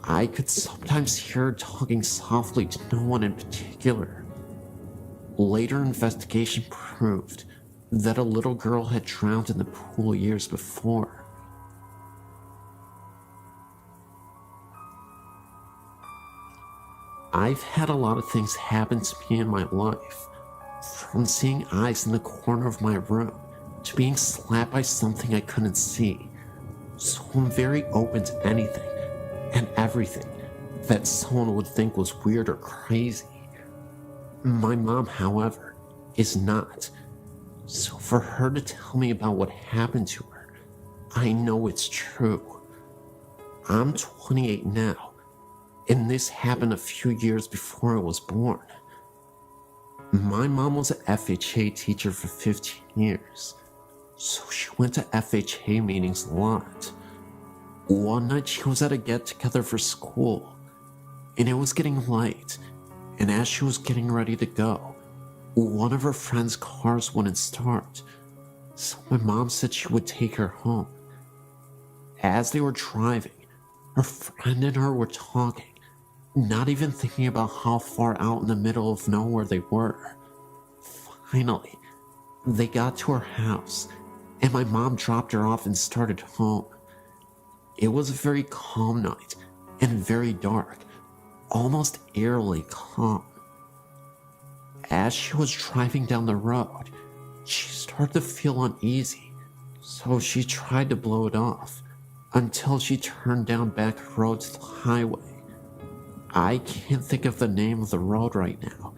S1: I could sometimes hear her talking softly to no one in particular. Later investigation proved that a little girl had drowned in the pool years before. I've had a lot of things happen to me in my life, from seeing eyes in the corner of my room to being slapped by something I couldn't see, so I'm very open to anything and everything that someone would think was weird or crazy. My mom, however, is not, so for her to tell me about what happened to her, I know it's true. I'm 28 now, and this happened a few years before I was born. My mom was an FHA teacher for 15 years, so she went to FHA meetings a lot. One night she was at a get-together for school, and it was getting late, and as she was getting ready to go, one of her friend's cars wouldn't start, so my mom said she would take her home. As they were driving, her friend and her were talking, not even thinking about how far out in the middle of nowhere they were. Finally, they got to her house, and my mom dropped her off and started home. It was a very calm night and very dark, almost eerily calm. As she was driving down the road, she started to feel uneasy, so she tried to blow it off until she turned down back road to the highway. I can't think of the name of the road right now,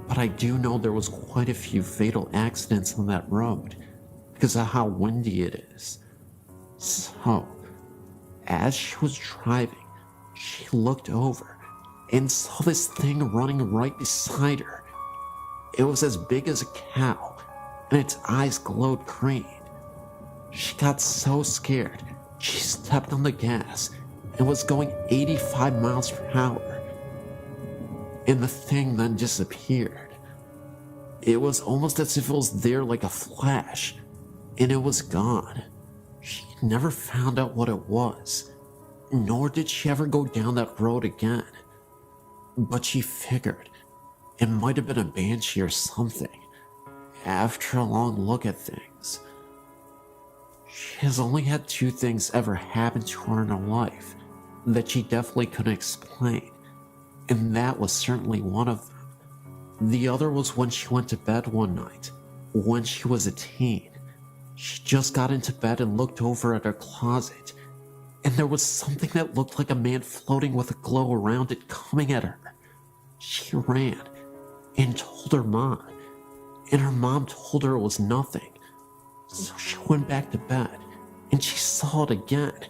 S1: but I do know there was quite a few fatal accidents on that road because of how windy it is. So, as she was driving, she looked over and saw this thing running right beside her. It was as big as a cow, and its eyes glowed green. She got so scared, she stepped on the gas and was going 85 miles per hour. And the thing then disappeared. It was almost as if it was there like a flash, and it was gone. She never found out what it was, nor did she ever go down that road again. But she figured it might have been a banshee or something, after a long look at things. She has only had 2 things ever happen to her in her life that she definitely couldn't explain, and that was certainly one of them. The other was when she went to bed one night, when she was a teen. She just got into bed and looked over at her closet, and there was something that looked like a man floating with a glow around it coming at her. She ran and told her mom, and her mom told her it was nothing. So she went back to bed, and she saw it again,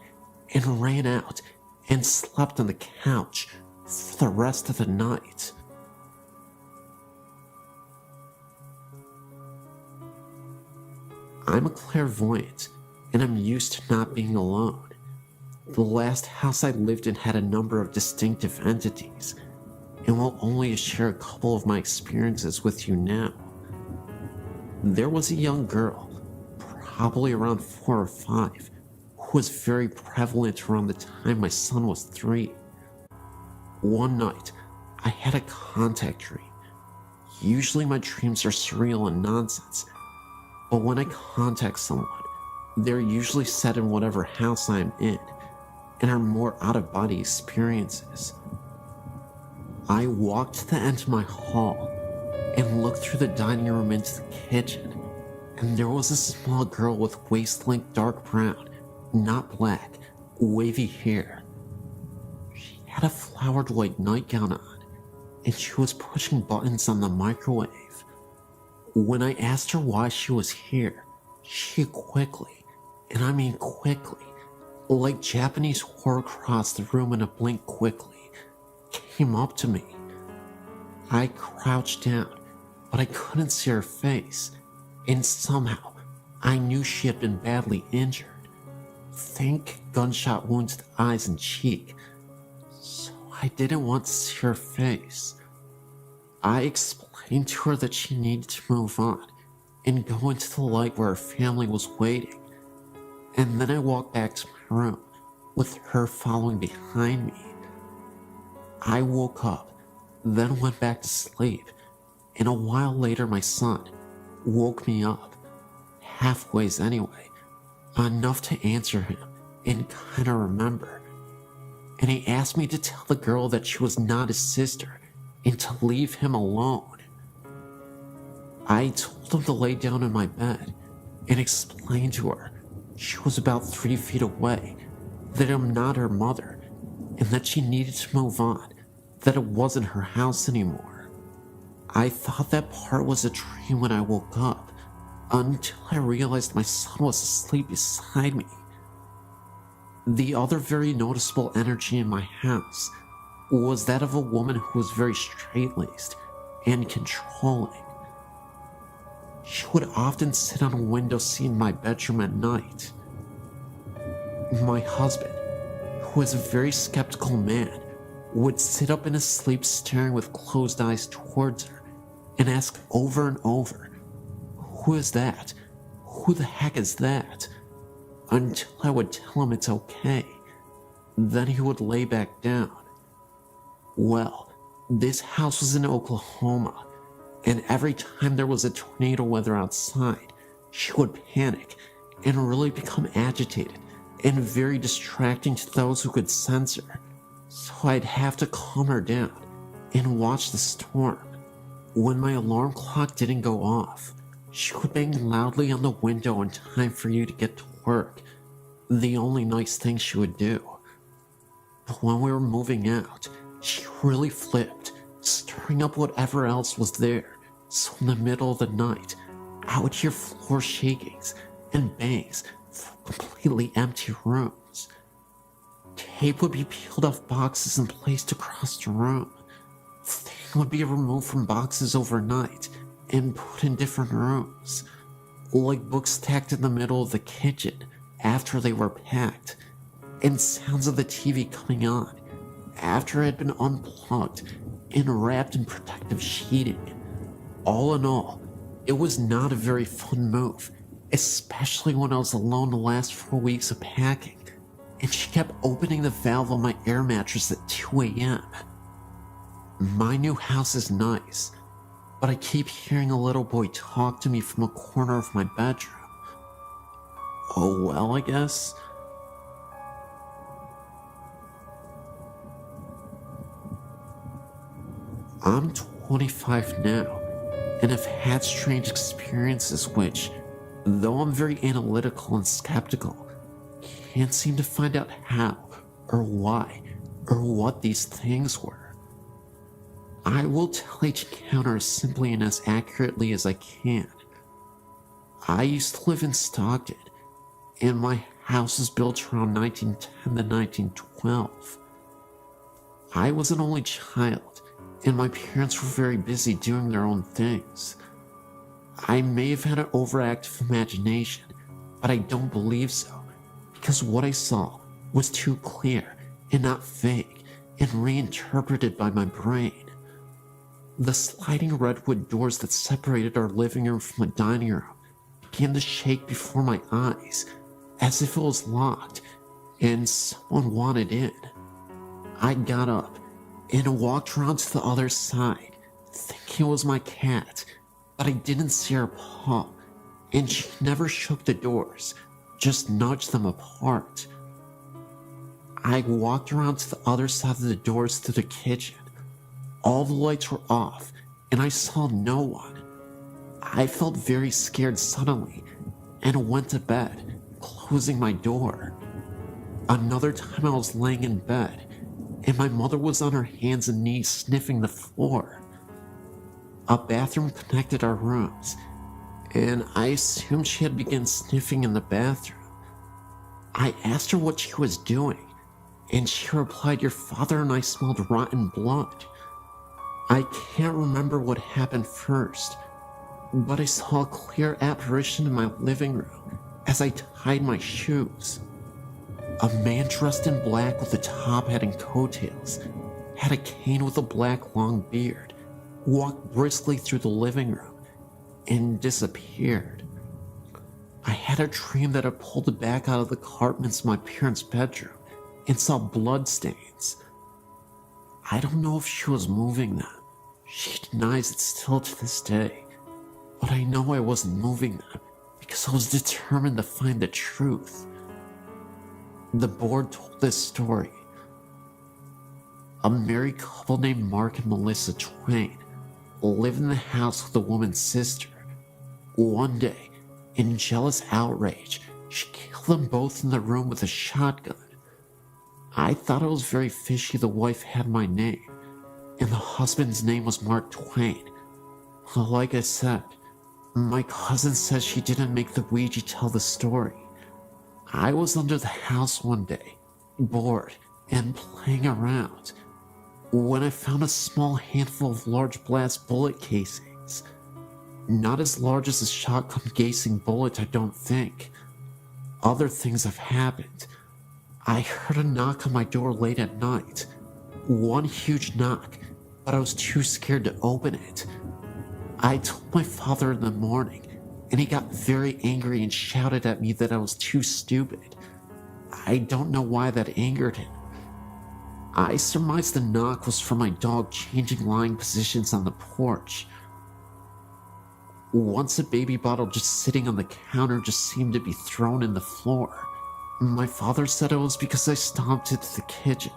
S1: and ran out and slept on the couch for the rest of the night. I'm a clairvoyant, and I'm used to not being alone. The last house I lived in had a number of distinctive entities, and will only share a couple of my experiences with you now. There was a young girl, probably around 4 or 5, who was very prevalent around the time my son was 3. One night, I had a contact dream. Usually my dreams are surreal and nonsense, but when I contact someone, they're usually set in whatever house I'm in, and are more out-of-body experiences. I walked to the end of my hall and looked through the dining room into the kitchen, and there was a small girl with waist-length dark brown, not black, wavy hair. She had a flowered white nightgown on, and she was pushing buttons on the microwave. When I asked her why she was here, she quickly, and I mean quickly, like Japanese horror across the room in a blink quickly, came up to me. I crouched down, but I couldn't see her face, and somehow I knew she had been badly injured. Think gunshot wounds to the eyes and cheek, so I didn't want to see her face. I explained to her that she needed to move on and go into the light where her family was waiting, and then I walked back to my room with her following behind me. I woke up, then went back to sleep, and a while later my son woke me up, halfways anyway, enough to answer him and kinda remember. And he asked me to tell the girl that she was not his sister and to leave him alone. I told him to lay down in my bed and explained to her she was about 3 feet away, that I'm not her mother, and that she needed to move on, that it wasn't her house anymore. I thought that part was a dream when I woke up, until I realized my son was asleep beside me. The other very noticeable energy in my house was that of a woman who was very straight-laced and controlling. She would often sit on a window seat in my bedroom at night. My husband, who is a very skeptical man, would sit up in his sleep staring with closed eyes towards her and ask over and over, "Who is that? Who the heck is that?" until I would tell him it's okay. Then he would lay back down. Well, this house was in Oklahoma, and every time there was a tornado weather outside, she would panic and really become agitated and very distracting to those who could sense her. So I'd have to calm her down and watch the storm. When my alarm clock didn't go off, she would bang loudly on the window in time for you to get to work. The only nice thing she would do. But when we were moving out, she really flipped, stirring up whatever else was there. So in the middle of the night, I would hear floor shakings and bangs from completely empty rooms. Tape would be peeled off boxes and placed across the room. Things would be removed from boxes overnight and put in different rooms, like books stacked in the middle of the kitchen after they were packed, and sounds of the TV coming on after it had been unplugged and wrapped in protective sheeting. All in all, it was not a very fun move, especially when I was alone the last 4 weeks of packing, and she kept opening the valve on my air mattress at 2 a.m. My new house is nice, but I keep hearing a little boy talk to me from a corner of my bedroom. Oh well, I guess. I'm 25 now, and have had strange experiences which, though I'm very analytical and skeptical, can't seem to find out how, or why, or what these things were. I will tell each encounter as simply and as accurately as I can. I used to live in Stockton, and my house was built around 1910 to 1912. I was an only child, and my parents were very busy doing their own things. I may have had an overactive imagination, but I don't believe so, because what I saw was too clear and not vague and reinterpreted by my brain. The sliding redwood doors that separated our living room from the dining room began to shake before my eyes, as if it was locked and someone wanted in. I got up and walked around to the other side, thinking it was my cat, but I didn't see her paw, and she never shook the doors, just nudged them apart. I walked around to the other side of the doors to the kitchen. All the lights were off, and I saw no one. I felt very scared suddenly, and went to bed, closing my door. Another time I was laying in bed, and my mother was on her hands and knees sniffing the floor. A bathroom connected our rooms, and I assumed she had begun sniffing in the bathroom. I asked her what she was doing, and she replied, "Your father and I smelled rotten blood." I can't remember what happened first, but I saw a clear apparition in my living room as I tied my shoes. A man dressed in black with a top hat and coattails, had a cane with a black long beard, walked briskly through the living room, and disappeared. I had a dream that I pulled the back out of the carpets in my parents' bedroom and saw blood stains. I don't know if she was moving them. She denies it still to this day, but I know I wasn't moving them because I was determined to find the truth. The board told this story. A married couple named Mark and Melissa Twain lived in the house with a woman's sister. One day, in jealous outrage, she killed them both in the room with a shotgun. I thought it was very fishy the wife had my name, and the husband's name was Mark Twain. Like I said, my cousin says she didn't make the Ouija tell the story. I was under the house one day, bored and playing around, when I found a small handful of large blast bullet casings. Not as large as a shotgun casing bullet, I don't think. Other things have happened. I heard a knock on my door late at night. One huge knock, but I was too scared to open it. I told my father in the morning, and he got very angry and shouted at me that I was too stupid. I don't know why that angered him. I surmised the knock was from my dog changing lying positions on the porch. Once a baby bottle just sitting on the counter just seemed to be thrown in the floor. My father said it was because I stomped into the kitchen.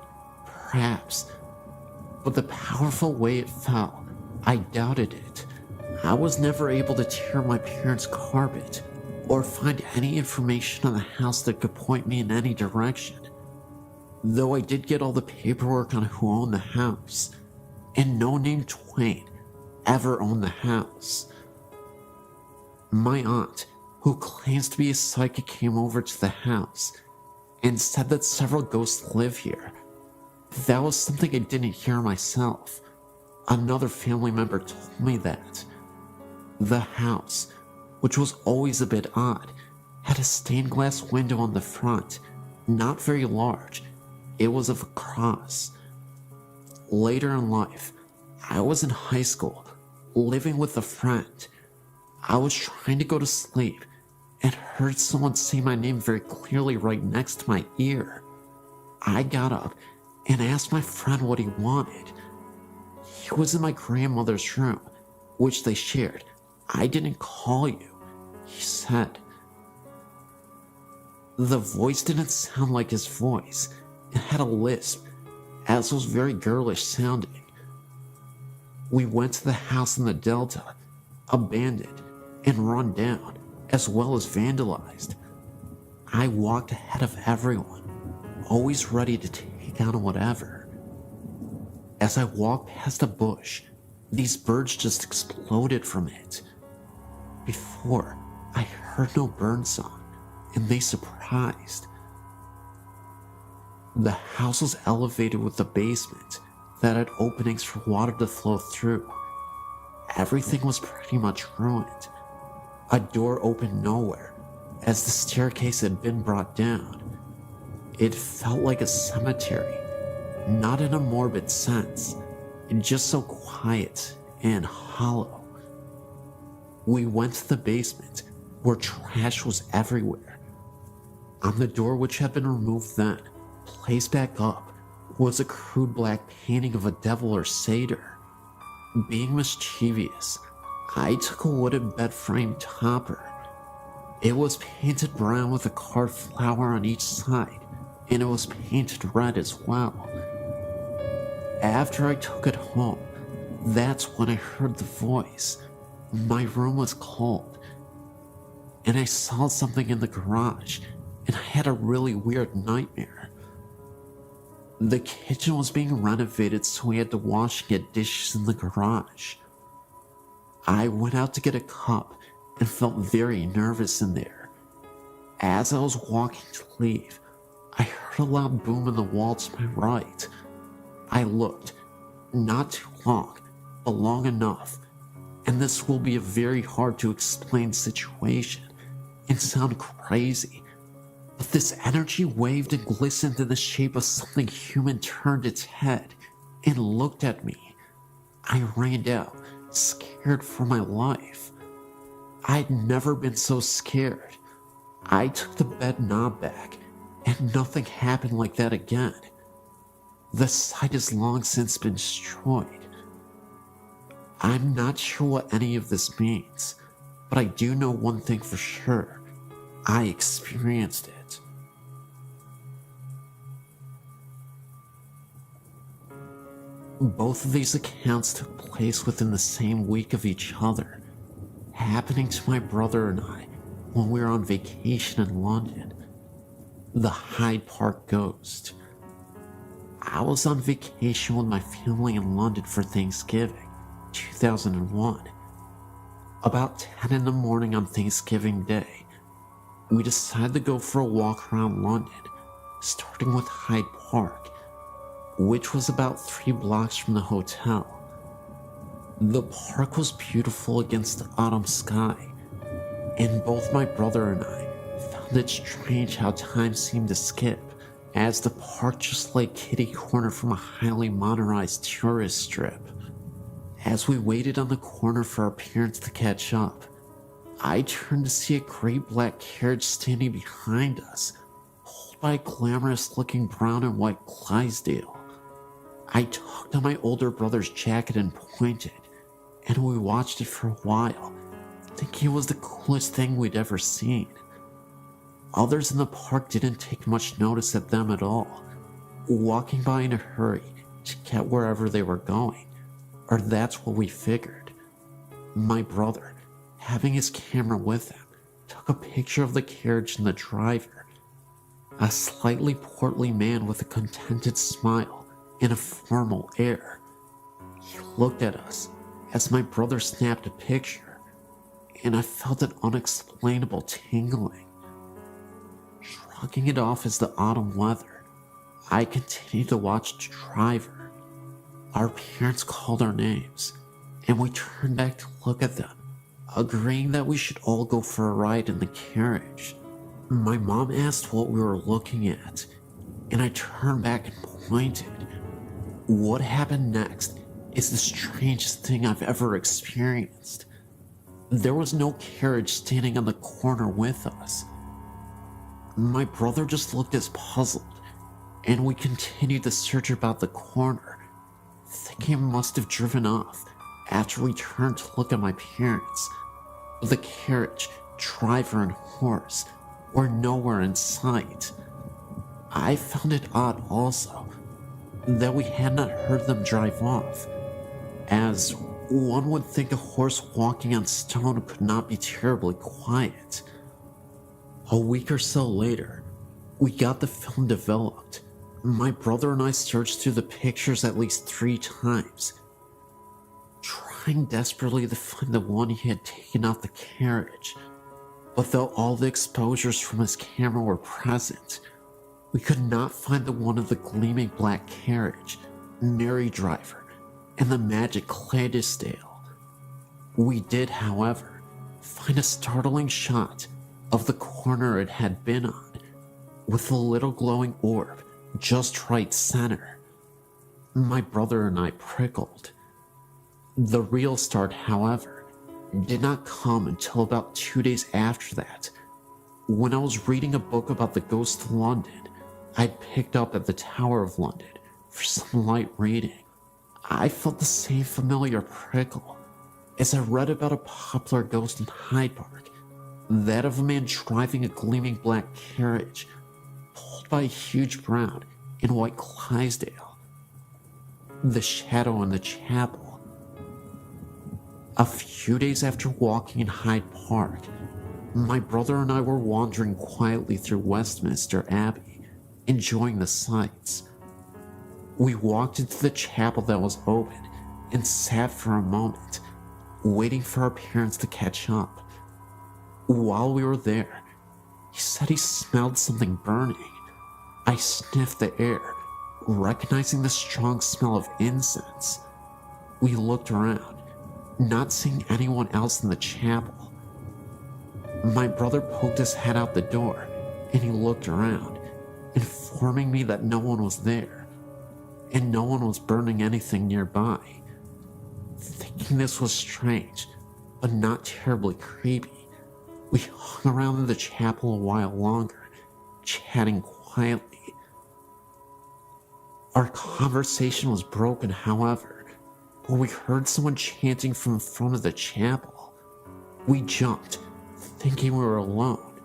S1: Perhaps. But the powerful way it fell, I doubted it. I was never able to tear my parents' carpet or find any information on the house that could point me in any direction. Though I did get all the paperwork on who owned the house, and no name Twain ever owned the house. My aunt, who claims to be a psychic, came over to the house and said that several ghosts live here. That was something I didn't hear myself. Another family member told me that. The house, which was always a bit odd, had a stained glass window on the front, not very large. It was of a cross. Later in life, I was in high school, living with a friend. I was trying to go to sleep and heard someone say my name very clearly right next to my ear. I got up and asked my friend what he wanted. He was in my grandmother's room, which they shared. I didn't call you, he said. The voice didn't sound like his voice. It had a lisp, as was very girlish sounding. We went to the house in the Delta, abandoned and run down, as well as vandalized. I walked ahead of everyone, always ready to take on whatever. As I walked past a bush, these birds just exploded from it. Before, I heard no bird song, and they surprised. The house was elevated with a basement that had openings for water to flow through. Everything was pretty much ruined. A door opened nowhere, as the staircase had been brought down. It felt like a cemetery, not in a morbid sense, just so quiet and hollow. We went to the basement, where trash was everywhere. On the door, which had been removed then, placed back up, was a crude black painting of a devil or satyr. Being mischievous, I took a wooden bed frame topper. It was painted brown with a carved flower on each side, and it was painted red as well. After I took it home, that's when I heard the voice. My room was cold, and I saw something in the garage, and I had a really weird nightmare. The kitchen was being renovated, so we had to wash and get dishes in the garage. I went out to get a cup and felt very nervous in there. As I was walking to leave, I heard a loud boom in the wall to my right. I looked, not too long, but long enough, and this will be a very hard to explain situation and sound crazy, but this energy waved and glistened in the shape of something human, turned its head and looked at me. I ran out, scared for my life. I'd never been so scared. I took the bed knob back, and nothing happened like that again. The site has long since been destroyed. I'm not sure what any of this means, but I do know one thing for sure. I experienced it. Both of these accounts took place within the same week of each other, happening to my brother and I when we were on vacation in London. The Hyde Park Ghost. I was on vacation with my family in London for Thanksgiving, 2001. About 10 in the morning on Thanksgiving Day, we decided to go for a walk around London, starting with Hyde Park, which was about 3 blocks from the hotel. The park was beautiful against the autumn sky, and both my brother and I found it strange how time seemed to skip, as the park just lay kitty corner from a highly modernized tourist strip. As we waited on the corner for our parents to catch up, I turned to see a great black carriage standing behind us, pulled by a glamorous looking brown and white Clydesdale. I tugged on my older brother's jacket and pointed, and we watched it for a while, thinking it was the coolest thing we'd ever seen. Others in the park didn't take much notice of them at all, walking by in a hurry to get wherever they were going, or that's what we figured. My brother, having his camera with him, took a picture of the carriage and the driver, a slightly portly man with a contented smile and a formal air. He looked at us as my brother snapped a picture, and I felt an unexplainable tingling. Shrugging it off as the autumn weather, I continued to watch the driver. Our parents called our names, and we turned back to look at them, agreeing that we should all go for a ride in the carriage. My mom asked what we were looking at, and I turned back and pointed. What happened next is the strangest thing I've ever experienced. There was no carriage standing on the corner with us. My brother just looked as puzzled, and we continued to search about the corner, thinking it must have driven off after we turned to look at my parents. The carriage, driver, and horse were nowhere in sight. I found it odd also that we had not heard them drive off, as one would think a horse walking on stone could not be terribly quiet. A week or so later, we got the film developed. My brother and I searched through the pictures at least 3 times, trying desperately to find the one he had taken off the carriage. But though all the exposures from his camera were present, we could not find the one of the gleaming black carriage, Mary driver, and the magic Clydesdale. We did, however, find a startling shot of the corner it had been on, with a little glowing orb just right center. My brother and I prickled. The real start, however, did not come until about 2 days after that, when I was reading a book about the ghost of London I'd picked up at the Tower of London for some light reading. I felt the same familiar prickle as I read about a popular ghost in Hyde Park, that of a man driving a gleaming black carriage pulled by a huge brown and white Clydesdale. The shadow in the chapel. A few days after walking in Hyde Park, my brother and I were wandering quietly through Westminster Abbey, enjoying the sights. We walked into the chapel that was open and sat for a moment, waiting for our parents to catch up. While we were there, he said he smelled something burning. I sniffed the air, recognizing the strong smell of incense. We looked around, not seeing anyone else in the chapel. My brother poked his head out the door, and he looked around, informing me that no one was there, and no one was burning anything nearby. Thinking this was strange, but not terribly creepy, we hung around in the chapel a while longer, chatting quietly. Our conversation was broken, however, when we heard someone chanting from in front of the chapel. We jumped, thinking we were alone.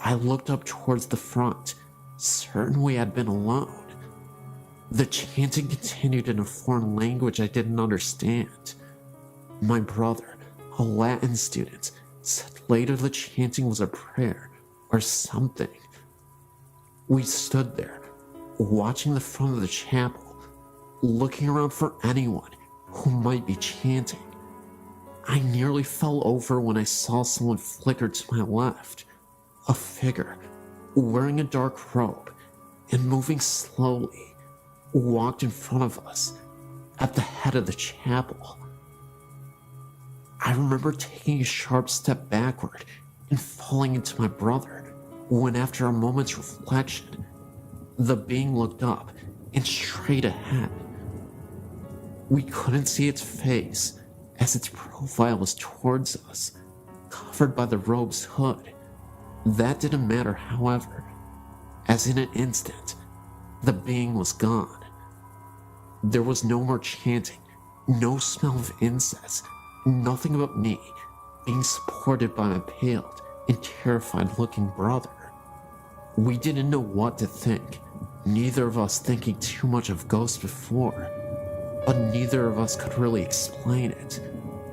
S1: I looked up towards the front, certain we had been alone. The chanting continued in a foreign language I didn't understand. My brother, a Latin student, said later the chanting was a prayer or something. We stood there, watching the front of the chapel, looking around for anyone who might be chanting. I nearly fell over when I saw someone flicker to my left, a figure wearing a dark robe and moving slowly, walked in front of us at the head of the chapel. I remember taking a sharp step backward and falling into my brother when, after a moment's reflection, the being looked up and straight ahead. We couldn't see its face as its profile was towards us, covered by the robe's hood. That didn't matter, however, as in an instant, the being was gone. There was no more chanting, no smell of incense, nothing but me being supported by my paled and terrified-looking brother. We didn't know what to think, neither of us thinking too much of ghosts before, but neither of us could really explain it.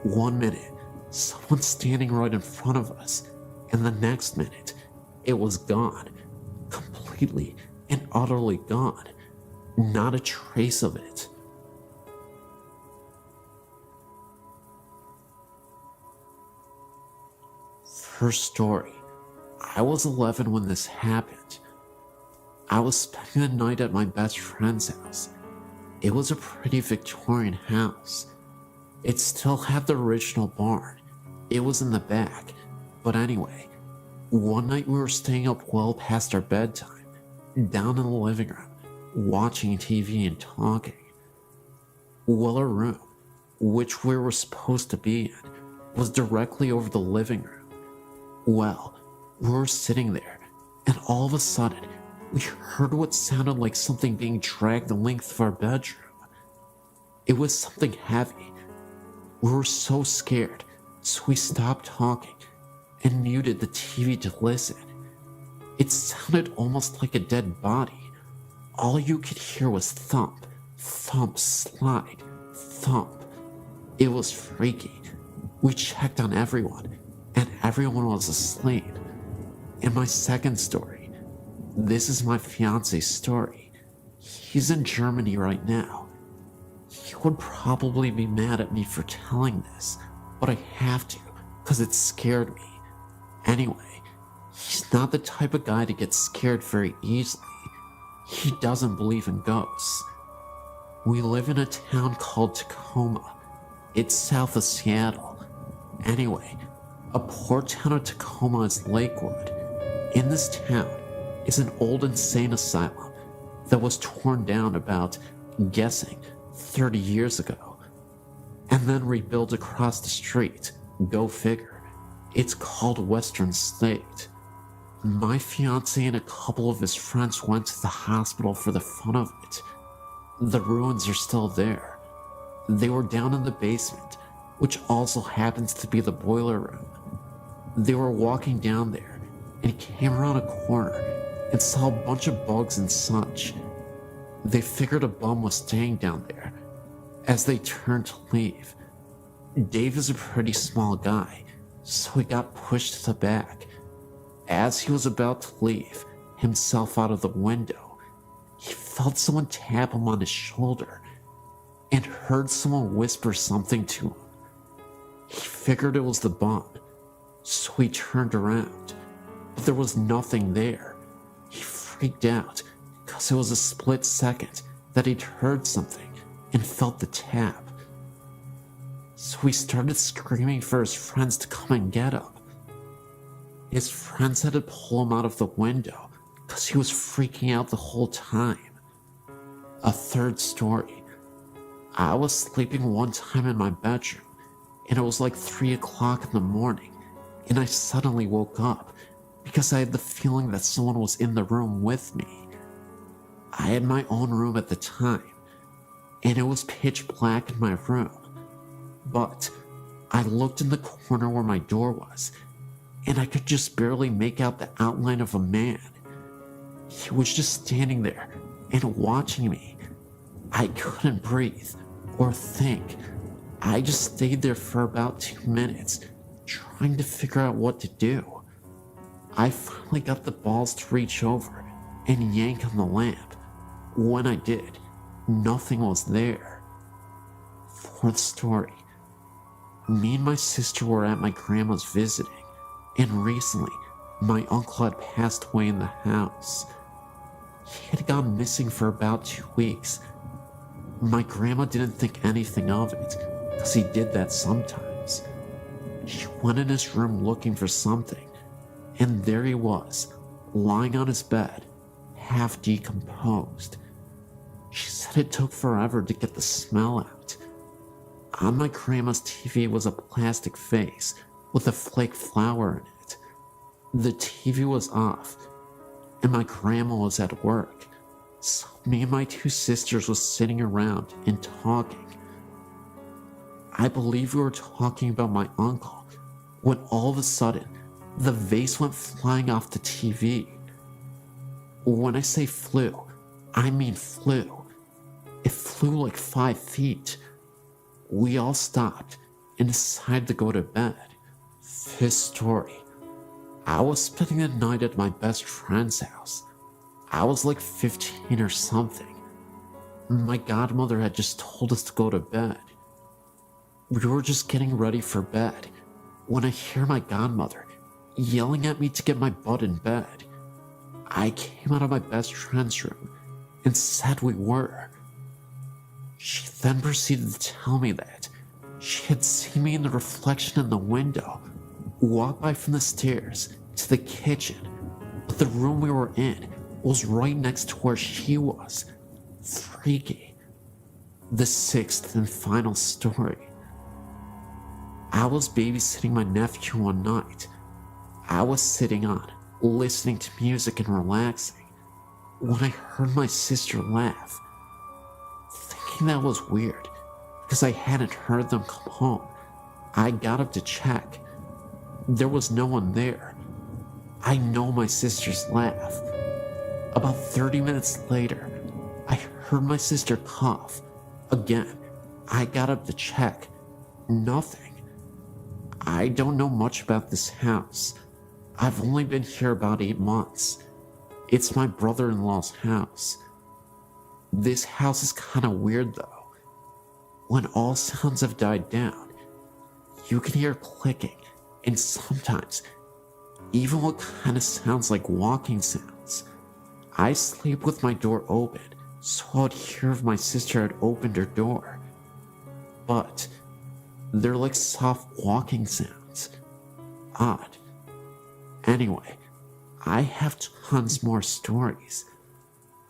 S1: One minute, someone standing right in front of us, and the next minute, it was gone, completely and utterly gone, not a trace of it. First story. I was 11 when this happened. I was spending the night at my best friend's house. It was a pretty Victorian house. It still had the original barn. It was in the back. But anyway, one night we were staying up well past our bedtime, down in the living room, watching TV and talking. Well, our room, which we were supposed to be in, was directly over the living room. Well, we were sitting there, and all of a sudden, we heard what sounded like something being dragged the length of our bedroom. It was something heavy. We were so scared, so we stopped talking and muted the TV to listen. It sounded almost like a dead body. All you could hear was thump, thump, slide, thump. It was freaky. We checked on everyone, and everyone was asleep. And my second story. This is my fiance's story. He's in Germany right now. He would probably be mad at me for telling this, but I have to, because it scared me. Anyway, he's not the type of guy to get scared very easily. He doesn't believe in ghosts. We live in a town called Tacoma. It's south of Seattle. Anyway, a port town of Tacoma is Lakewood. In this town is an old insane asylum that was torn down about, guessing, 30 years ago, and then rebuilt across the street. Go figure. It's called Western State. My fiance and a couple of his friends went to the hospital for the fun of it. The ruins are still there. They were down in the basement, which also happens to be the boiler room. They were walking down there and came around a corner and saw a bunch of bugs and such. They figured a bum was staying down there. As they turned to leave, Dave is a pretty small guy, so he got pushed to the back. As he was about to leave himself out of the window, he felt someone tap him on his shoulder and heard someone whisper something to him. He figured it was the bum, so he turned around, but there was nothing there. He freaked out because it was a split second that he'd heard something and felt the tap. So he started screaming for his friends to come and get him. His friends had to pull him out of the window because he was freaking out the whole time. A third story. I was sleeping one time in my bedroom, and it was like 3 o'clock in the morning, and I suddenly woke up because I had the feeling that someone was in the room with me. I had my own room at the time, and it was pitch black in my room, but I looked in the corner where my door was, and I could just barely make out the outline of a man. He was just standing there and watching me. I couldn't breathe or think. I just stayed there for about 2 minutes, trying to figure out what to do. I finally got the balls to reach over and yank on the lamp. When I did, nothing was there. Fourth story. Me and my sister were at my grandma's visiting, and recently, my uncle had passed away in the house. He had gone missing for about 2 weeks. My grandma didn't think anything of it, because he did that sometimes. She went in his room looking for something, and there he was, lying on his bed, half decomposed. She said it took forever to get the smell out. On my grandma's TV was a plastic face with a flake flower in it. The TV was off, and my grandma was at work, so me and my two sisters was sitting around and talking. I believe we were talking about my uncle, when all of a sudden, the vase went flying off the TV. When I say flew, I mean flew. It flew like 5 feet. We all stopped and decided to go to bed. This story. I was spending the night at my best friend's house. I was like 15 or something. My godmother had just told us to go to bed. We were just getting ready for bed when I hear my godmother yelling at me to get my butt in bed. I came out of my best friend's room and said we were. She then proceeded to tell me that she had seen me in the reflection in the window walk by from the stairs to the kitchen, but the room we were in was right next to where she was. Freaky. The 6th and final story. I was babysitting my nephew one night. I was sitting on, listening to music and relaxing, when I heard my sister laugh. Thinking that was weird, because I hadn't heard them come home, I got up to check. There was no one there. I know my sister's laugh. About 30 minutes later, I heard my sister cough. Again, I got up to check. Nothing. I don't know much about this house. I've only been here about 8 months. It's my brother-in-law's house. This house is kinda weird though. When all sounds have died down, you can hear clicking, and sometimes even what kinda sounds like walking sounds. I sleep with my door open, so I'd hear if my sister had opened her door. But they're like soft walking sounds. Odd. Anyway, I have tons more stories.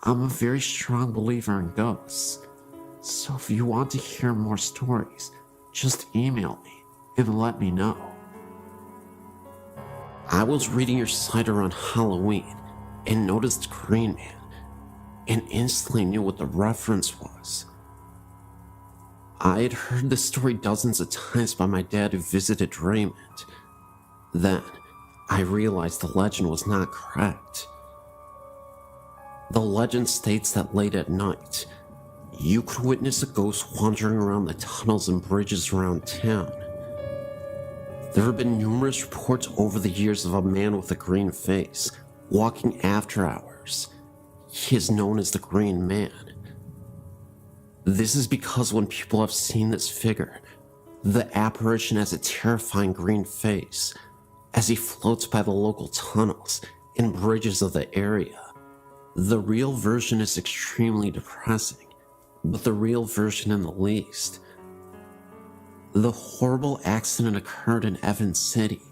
S1: I'm a very strong believer in ghosts, so if you want to hear more stories, just email me and let me know. I was reading your site around Halloween and noticed Green Man, and instantly knew what the reference was. I had heard this story dozens of times by my dad who visited Raymond. Then, I realized the legend was not correct. The legend states that late at night, you could witness a ghost wandering around the tunnels and bridges around town. There have been numerous reports over the years of a man with a green face walking after hours. He is known as the Green Man. This is because when people have seen this figure, the apparition has a terrifying green face as he floats by the local tunnels and bridges of the area. The real version is extremely depressing, but the real version in the least. The horrible accident occurred in Evans City.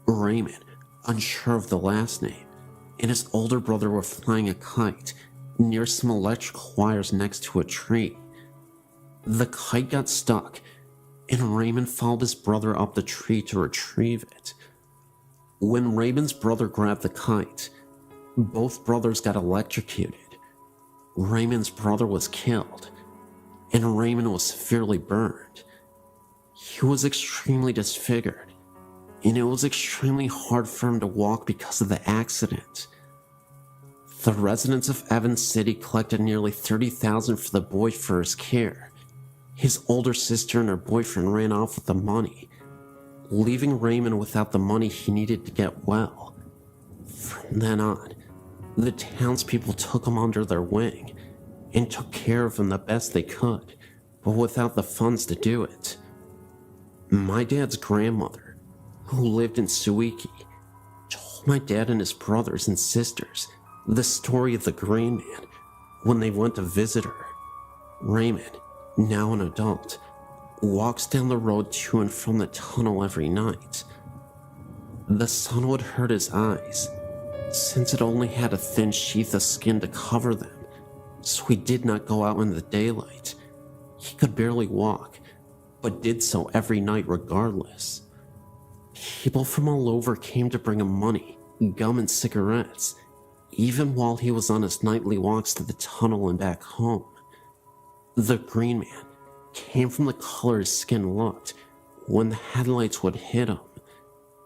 S1: Raymond, unsure of the last name, and his older brother were flying a kite near some electrical wires next to a tree. The kite got stuck, and Raymond followed his brother up the tree to retrieve it. When Raymond's brother grabbed the kite, both brothers got electrocuted. Raymond's brother was killed, and Raymond was severely burned. He was extremely disfigured, and it was extremely hard for him to walk because of the accident. The residents of Evans City collected nearly $30,000 for the boy for his care. His older sister and her boyfriend ran off with the money, leaving Raymond without the money he needed to get well. From then on, the townspeople took him under their wing and took care of him the best they could, but without the funds to do it. My dad's grandmother, who lived in Suiki, told my dad and his brothers and sisters the story of the Green Man when they went to visit her. Raymond, now an adult, walks down the road to and from the tunnel every night. The sun would hurt his eyes, since it only had a thin sheath of skin to cover them, so he did not go out in the daylight. He could barely walk, but did so every night regardless. People from all over came to bring him money, gum, and cigarettes, even while he was on his nightly walks to the tunnel and back home. The Green Man came from the color his skin looked when the headlights would hit him.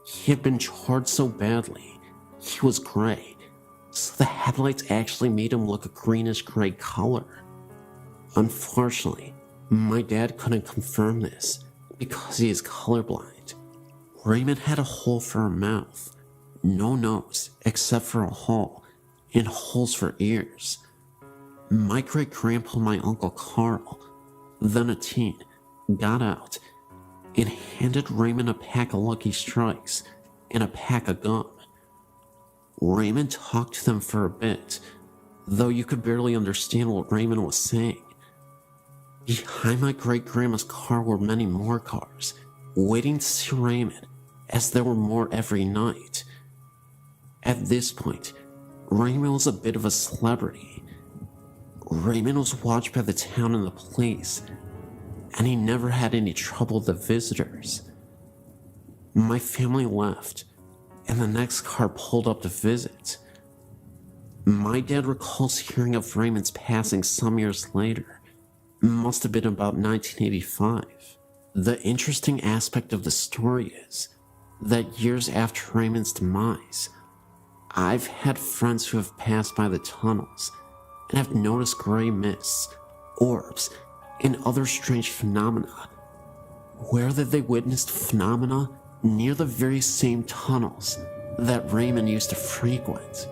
S1: He had been charred so badly, he was gray, so the headlights actually made him look a greenish-gray color. Unfortunately, my dad couldn't confirm this because he is colorblind. Raymond had a hole for a mouth, no nose except for a hole, and holes for ears. My great-grandpa and my Uncle Carl, then a teen, got out and handed Raymond a pack of Lucky Strikes and a pack of gum. Raymond talked to them for a bit, though you could barely understand what Raymond was saying. Behind my great-grandma's car were many more cars, waiting to see Raymond, as there were more every night. At this point, Raymond was a bit of a celebrity. Raymond was watched by the town and the police, and he never had any trouble with the visitors. My family left, and the next car pulled up to visit. My dad recalls hearing of Raymond's passing some years later. Must have been about 1985. The interesting aspect of the story is that years after Raymond's demise, I've had friends who have passed by the tunnels and have noticed gray mists, orbs, and other strange phenomena, where that they witnessed phenomena near the very same tunnels that Raymond used to frequent.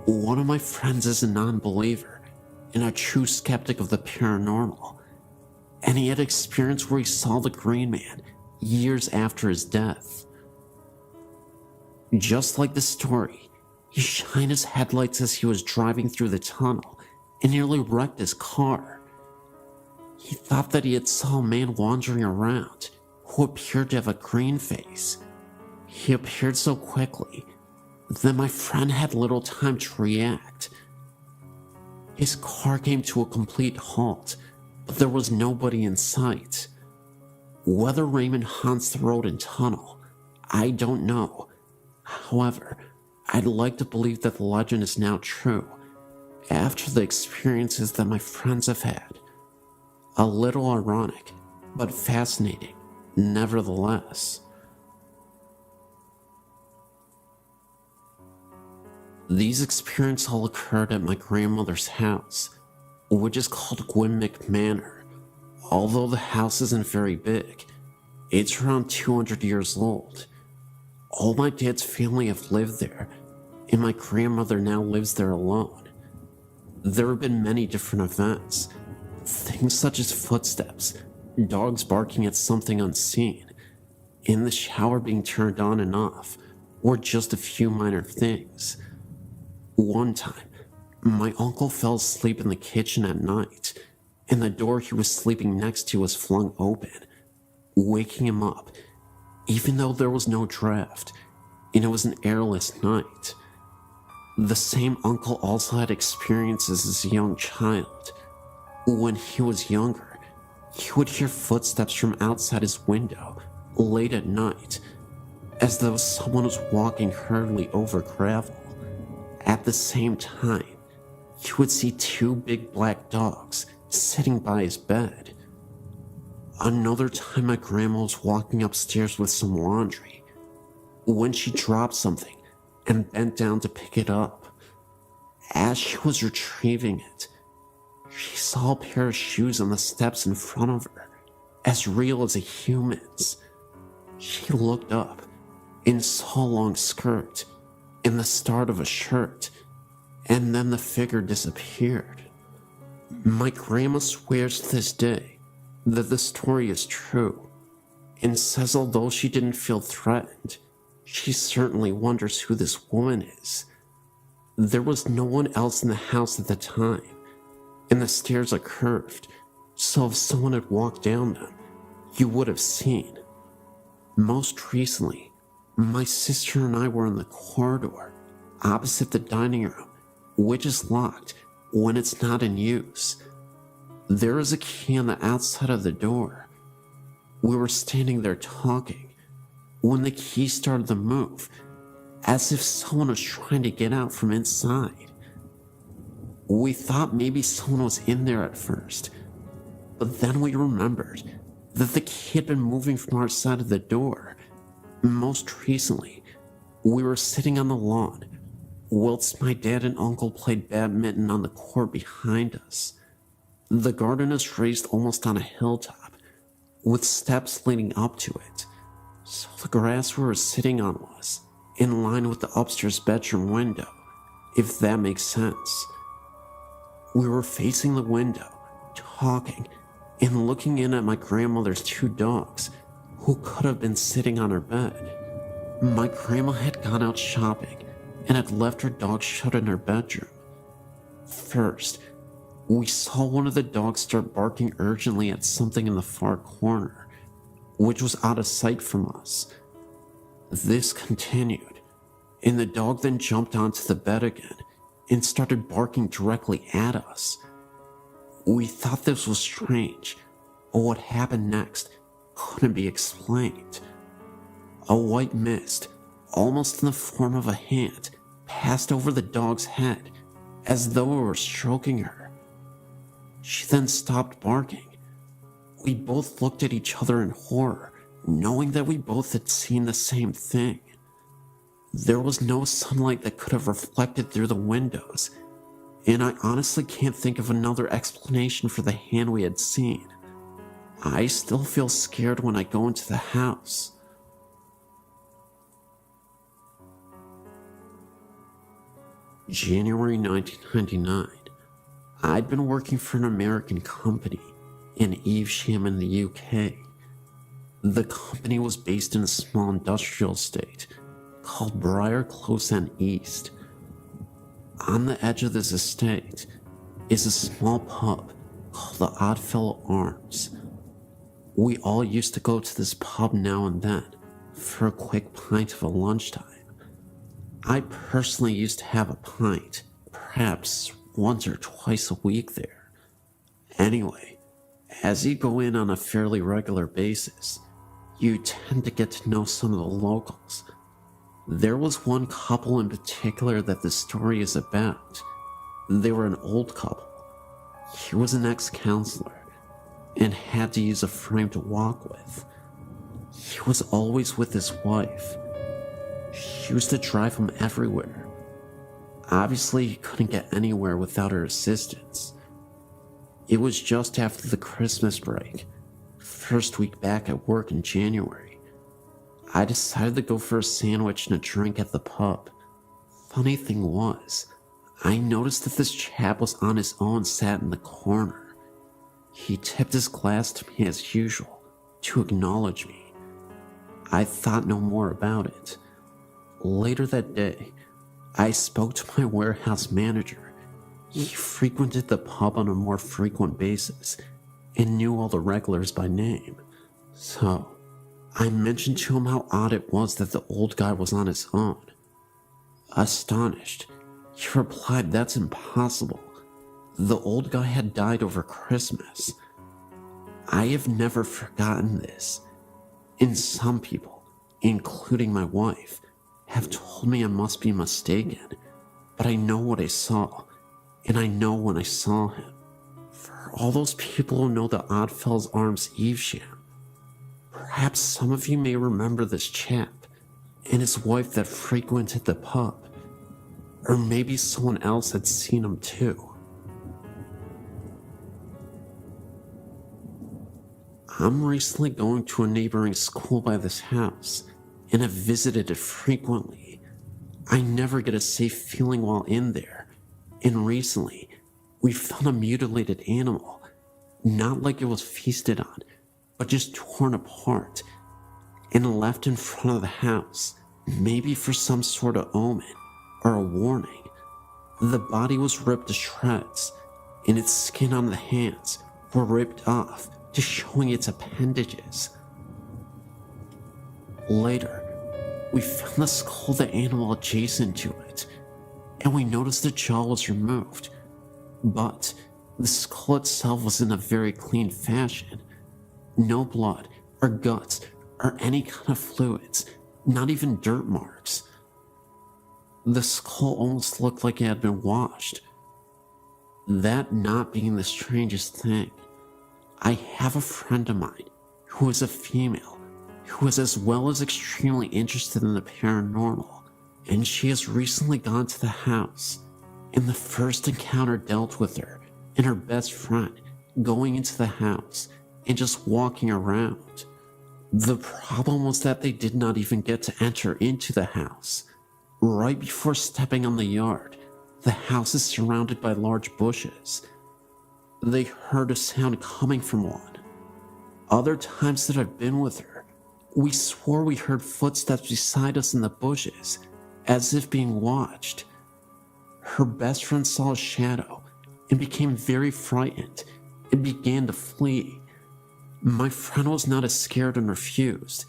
S1: One of my friends is a non-believer and a true skeptic of the paranormal, and he had experience where he saw the Green Man years after his death. Just like the story, he shined his headlights as he was driving through the tunnel and nearly wrecked his car. He thought that he had saw a man wandering around who appeared to have a green face. He appeared so quickly that my friend had little time to react. His car came to a complete halt, but there was nobody in sight. Whether Raymond haunts the road and tunnel, I don't know. However, I'd like to believe that the legend is now true, after the experiences that my friends have had. A little ironic, but fascinating, nevertheless. These experiences all occurred at my grandmother's house, which is called Gwynmick Manor. Although the house isn't very big, it's around 200 years old. All my dad's family have lived there, and my grandmother now lives there alone. There have been many different events, things such as footsteps, dogs barking at something unseen, and the shower being turned on and off, or just a few minor things. One time, my uncle fell asleep in the kitchen at night, and the door he was sleeping next to was flung open, waking him up, even though there was no draft, and it was an airless night. The same uncle also had experiences as a young child. When he was younger, he would hear footsteps from outside his window late at night, as though someone was walking hurriedly over gravel. At the same time, he would see two big black dogs sitting by his bed. Another time, my grandma was walking upstairs with some laundry when she dropped something and bent down to pick it up. As she was retrieving it, she saw a pair of shoes on the steps in front of her, as real as a human's. She looked up and saw a long skirt and the start of a shirt, and then the figure disappeared. My grandma swears to this day that the story is true, and says although she didn't feel threatened, she certainly wonders who this woman is. There was no one else in the house at the time, and the stairs are curved, so if someone had walked down them, you would have seen. Most recently, my sister and I were in the corridor opposite the dining room, which is locked when it's not in use. There is a key on the outside of the door. We were standing there talking when the key started to move, as if someone was trying to get out from inside. We thought maybe someone was in there at first, but then we remembered that the key had been moving from our side of the door. Most recently, we were sitting on the lawn whilst my dad and uncle played badminton on the court behind us. The garden is raised almost on a hilltop, with steps leading up to it, so the grass we were sitting on was in line with the upstairs bedroom window, if that makes sense. We were facing the window, talking, and looking in at my grandmother's 2 dogs, who could have been sitting on her bed. My grandma had gone out shopping and had left her dog shut in her bedroom. First, we saw one of the dogs start barking urgently at something in the far corner, which was out of sight from us. This continued, and the dog then jumped onto the bed again and started barking directly at us. We thought this was strange, but what happened next couldn't be explained. A white mist, almost in the form of a hand, passed over the dog's head as though we were stroking her. She then stopped barking. We both looked at each other in horror, knowing that we both had seen the same thing. There was no sunlight that could have reflected through the windows, and I honestly can't think of another explanation for the hand we had seen. I still feel scared when I go into the house. January 1999. I'd been working for an American company in Evesham in the UK. The company was based in a small industrial estate called Briar Close End East. On the edge of this estate is a small pub called the Oddfellow Arms. We all used to go to this pub now and then for a quick pint of a lunchtime. I personally used to have a pint, perhaps once or twice a week there. Anyway, as you go in on a fairly regular basis, you tend to get to know some of the locals. There was one couple in particular that the story is about. They were an old couple. He was an ex-counselor and had to use a frame to walk with. He was always with his wife. She used to drive him everywhere. Obviously, he couldn't get anywhere without her assistance. It was just after the Christmas break, first week back at work in January. I decided to go for a sandwich and a drink at the pub. Funny thing was, I noticed that this chap was on his own, sat in the corner. He tipped his glass to me as usual, to acknowledge me. I thought no more about it. Later that day, I spoke to my warehouse manager. He frequented the pub on a more frequent basis and knew all the regulars by name. So, I mentioned to him how odd it was that the old guy was on his own. Astonished, he replied, "That's impossible. The old guy had died over Christmas." I have never forgotten this, and some people, including my wife, have told me I must be mistaken, but I know what I saw, and I know when I saw him. For all those people who know the Oddfellows Arms Evesham, perhaps some of you may remember this chap and his wife that frequented the pub, or maybe someone else had seen him too. I'm recently going to a neighboring school by this house, and have visited it frequently. I never get a safe feeling while in there, and recently, we found a mutilated animal, not like it was feasted on, but just torn apart, and left in front of the house, maybe for some sort of omen, or a warning. The body was ripped to shreds, and its skin on the hands were ripped off, just showing its appendages. Later, we found the skull of the animal adjacent to it, and we noticed the jaw was removed, but the skull itself was in a very clean fashion. No blood or guts or any kind of fluids, not even dirt marks. The skull almost looked like it had been washed. That not being the strangest thing, I have a friend of mine who is a female who is as well as extremely interested in the paranormal, and she has recently gone to the house, and the first encounter dealt with her and her best friend going into the house and just walking around. The problem was that they did not even get to enter into the house. Right before stepping on the yard, the house is surrounded by large bushes. They heard a sound coming from one. Other times that I've been with her, we swore we heard footsteps beside us in the bushes, as if being watched. Her best friend saw a shadow and became very frightened and began to flee. My friend was not as scared and refused,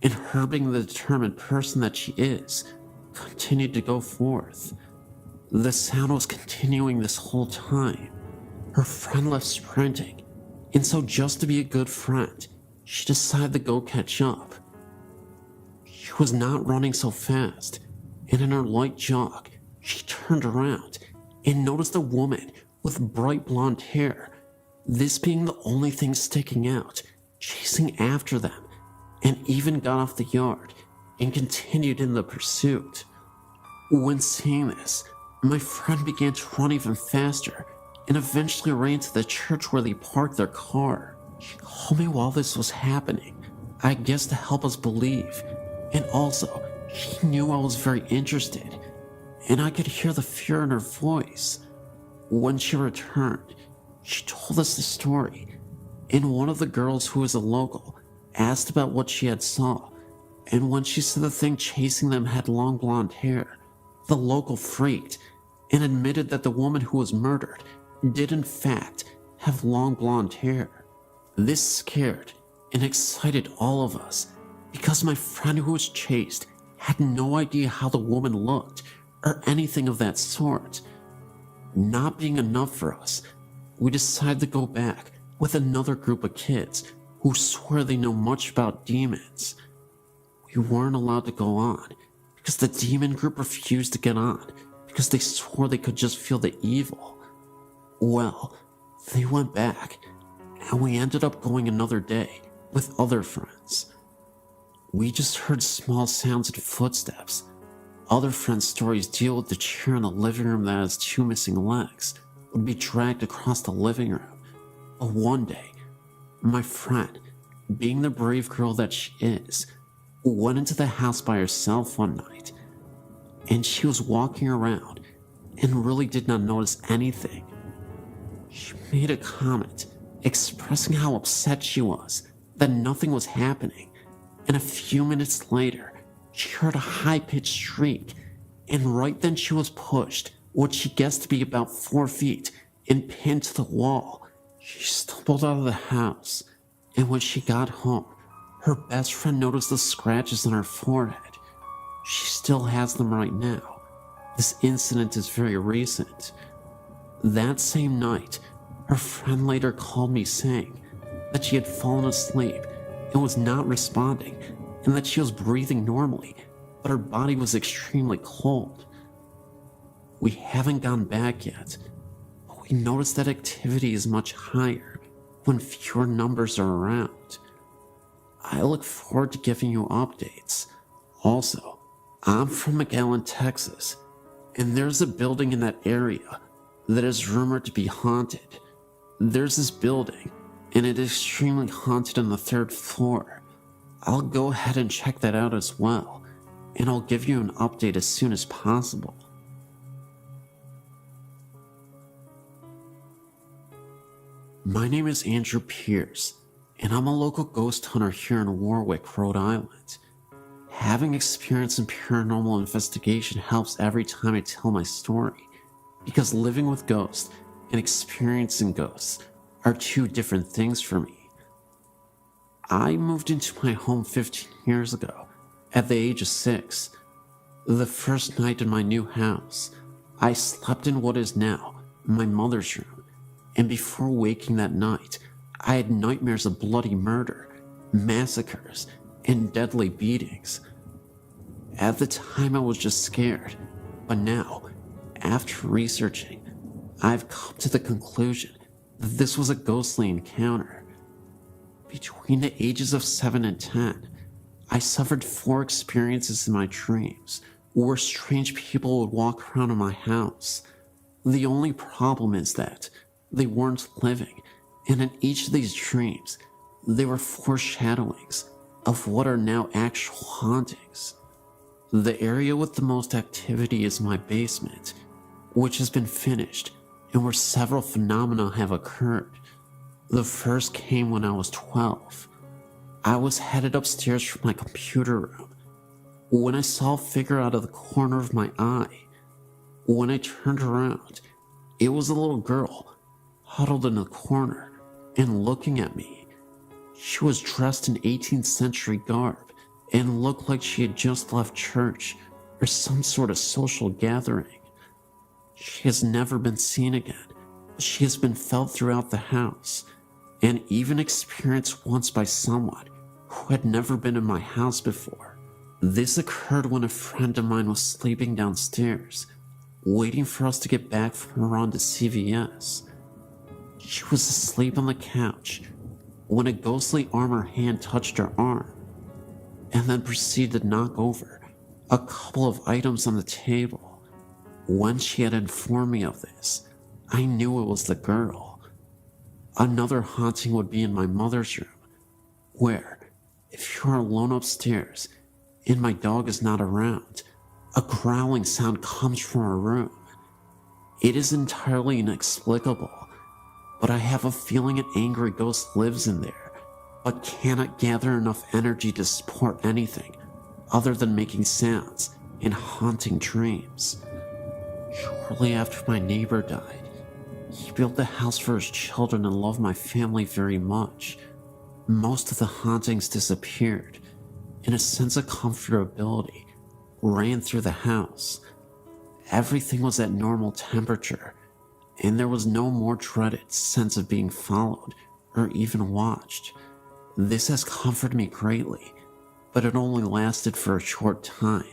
S1: and her being the determined person that she is, continued to go forth. The sound was continuing this whole time. Her friend left sprinting, and so just to be a good friend, she decided to go catch up. She was not running so fast, and in her light jog, she turned around and noticed a woman with bright blonde hair, this being the only thing sticking out, chasing after them, and even got off the yard and continued in the pursuit. When seeing this, my friend began to run even faster and eventually ran to the church where they parked their car. She called me while this was happening, I guess to help us believe, and also she knew I was very interested, and I could hear the fear in her voice. When she returned, she told us the story, and one of the girls who was a local asked about what she had saw, and when she said the thing chasing them had long blonde hair, the local freaked and admitted that the woman who was murdered did in fact have long blonde hair. This scared and excited all of us because my friend who was chased had no idea how the woman looked or anything of that sort. Not being enough for us, we decided to go back with another group of kids who swear they know much about demons. We weren't allowed to go on because the demon group refused to get on because they swore they could just feel the evil. Well, they went back, and we ended up going another day with other friends. We just heard small sounds and footsteps. Other friends' stories deal with the chair in the living room that has two missing legs would be dragged across the living room. But one day, my friend, being the brave girl that she is, went into the house by herself one night, and she was walking around and really did not notice anything. She made a comment expressing how upset she was that nothing was happening, and a few minutes later, she heard a high-pitched shriek, and right then she was pushed, what she guessed to be about 4 feet, and pinned to the wall. She stumbled out of the house, and when she got home, her best friend noticed the scratches on her forehead. She still has them right now. This incident is very recent. That same night, her friend later called me saying that she had fallen asleep and was not responding, and that she was breathing normally, but her body was extremely cold. We haven't gone back yet, but we noticed that activity is much higher when fewer numbers are around. I look forward to giving you updates. Also, I'm from McAllen, Texas, and there's a building in that area that is rumored to be haunted. There's this building, and it is extremely haunted on the 3rd floor. I'll go ahead and check that out as well, and I'll give you an update as soon as possible. My name is Andrew Pierce, and I'm a local ghost hunter here in Warwick, Rhode Island. Having experience in paranormal investigation helps every time I tell my story, because living with ghosts and experiencing ghosts are two different things for me. I moved into my home 15 years ago, at the age of 6. The first night in my new house, I slept in what is now my mother's room, and before waking that night, I had nightmares of bloody murder, massacres, and deadly beatings. At the time, I was just scared, but now, after researching, I've come to the conclusion that this was a ghostly encounter. Between the ages of 7 and 10, I suffered 4 experiences in my dreams where strange people would walk around in my house. The only problem is that they weren't living, and in each of these dreams, they were foreshadowings of what are now actual hauntings. The area with the most activity is my basement, which has been finished and where several phenomena have occurred. The first came when I was 12. I was headed upstairs from my computer room when I saw a figure out of the corner of my eye. When I turned around, it was a little girl huddled in a corner and looking at me. She was dressed in 18th century garb and looked like she had just left church or some sort of social gathering. She has never been seen again, but she has been felt throughout the house and even experienced once by someone who had never been in my house before. This occurred when a friend of mine was sleeping downstairs, waiting for us to get back from a run to CVS. She was asleep on the couch when a ghostly arm or hand touched her arm, and then proceeded to knock over a couple of items on the table. When she had informed me of this, I knew it was the girl. Another haunting would be in my mother's room, where, if you are alone upstairs and my dog is not around, a growling sound comes from her room. It is entirely inexplicable, but I have a feeling an angry ghost lives in there, but cannot gather enough energy to support anything other than making sounds and haunting dreams. Shortly after my neighbor died, he built the house for his children and loved my family very much. Most of the hauntings disappeared, and a sense of comfortability ran through the house. Everything was at normal temperature, and there was no more dreaded sense of being followed or even watched. This has comforted me greatly, but it only lasted for a short time.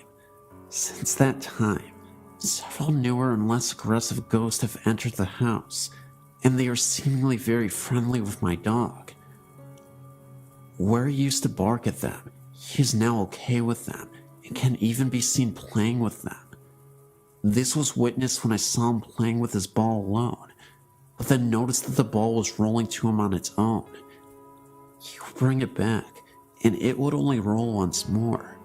S1: Since that time, several newer and less aggressive ghosts have entered the house, and they are seemingly very friendly with my dog. Where he used to bark at them, he is now okay with them and can even be seen playing with them. This was witnessed when I saw him playing with his ball alone, but then noticed that the ball was rolling to him on its own. He would bring it back, and it would only roll once more.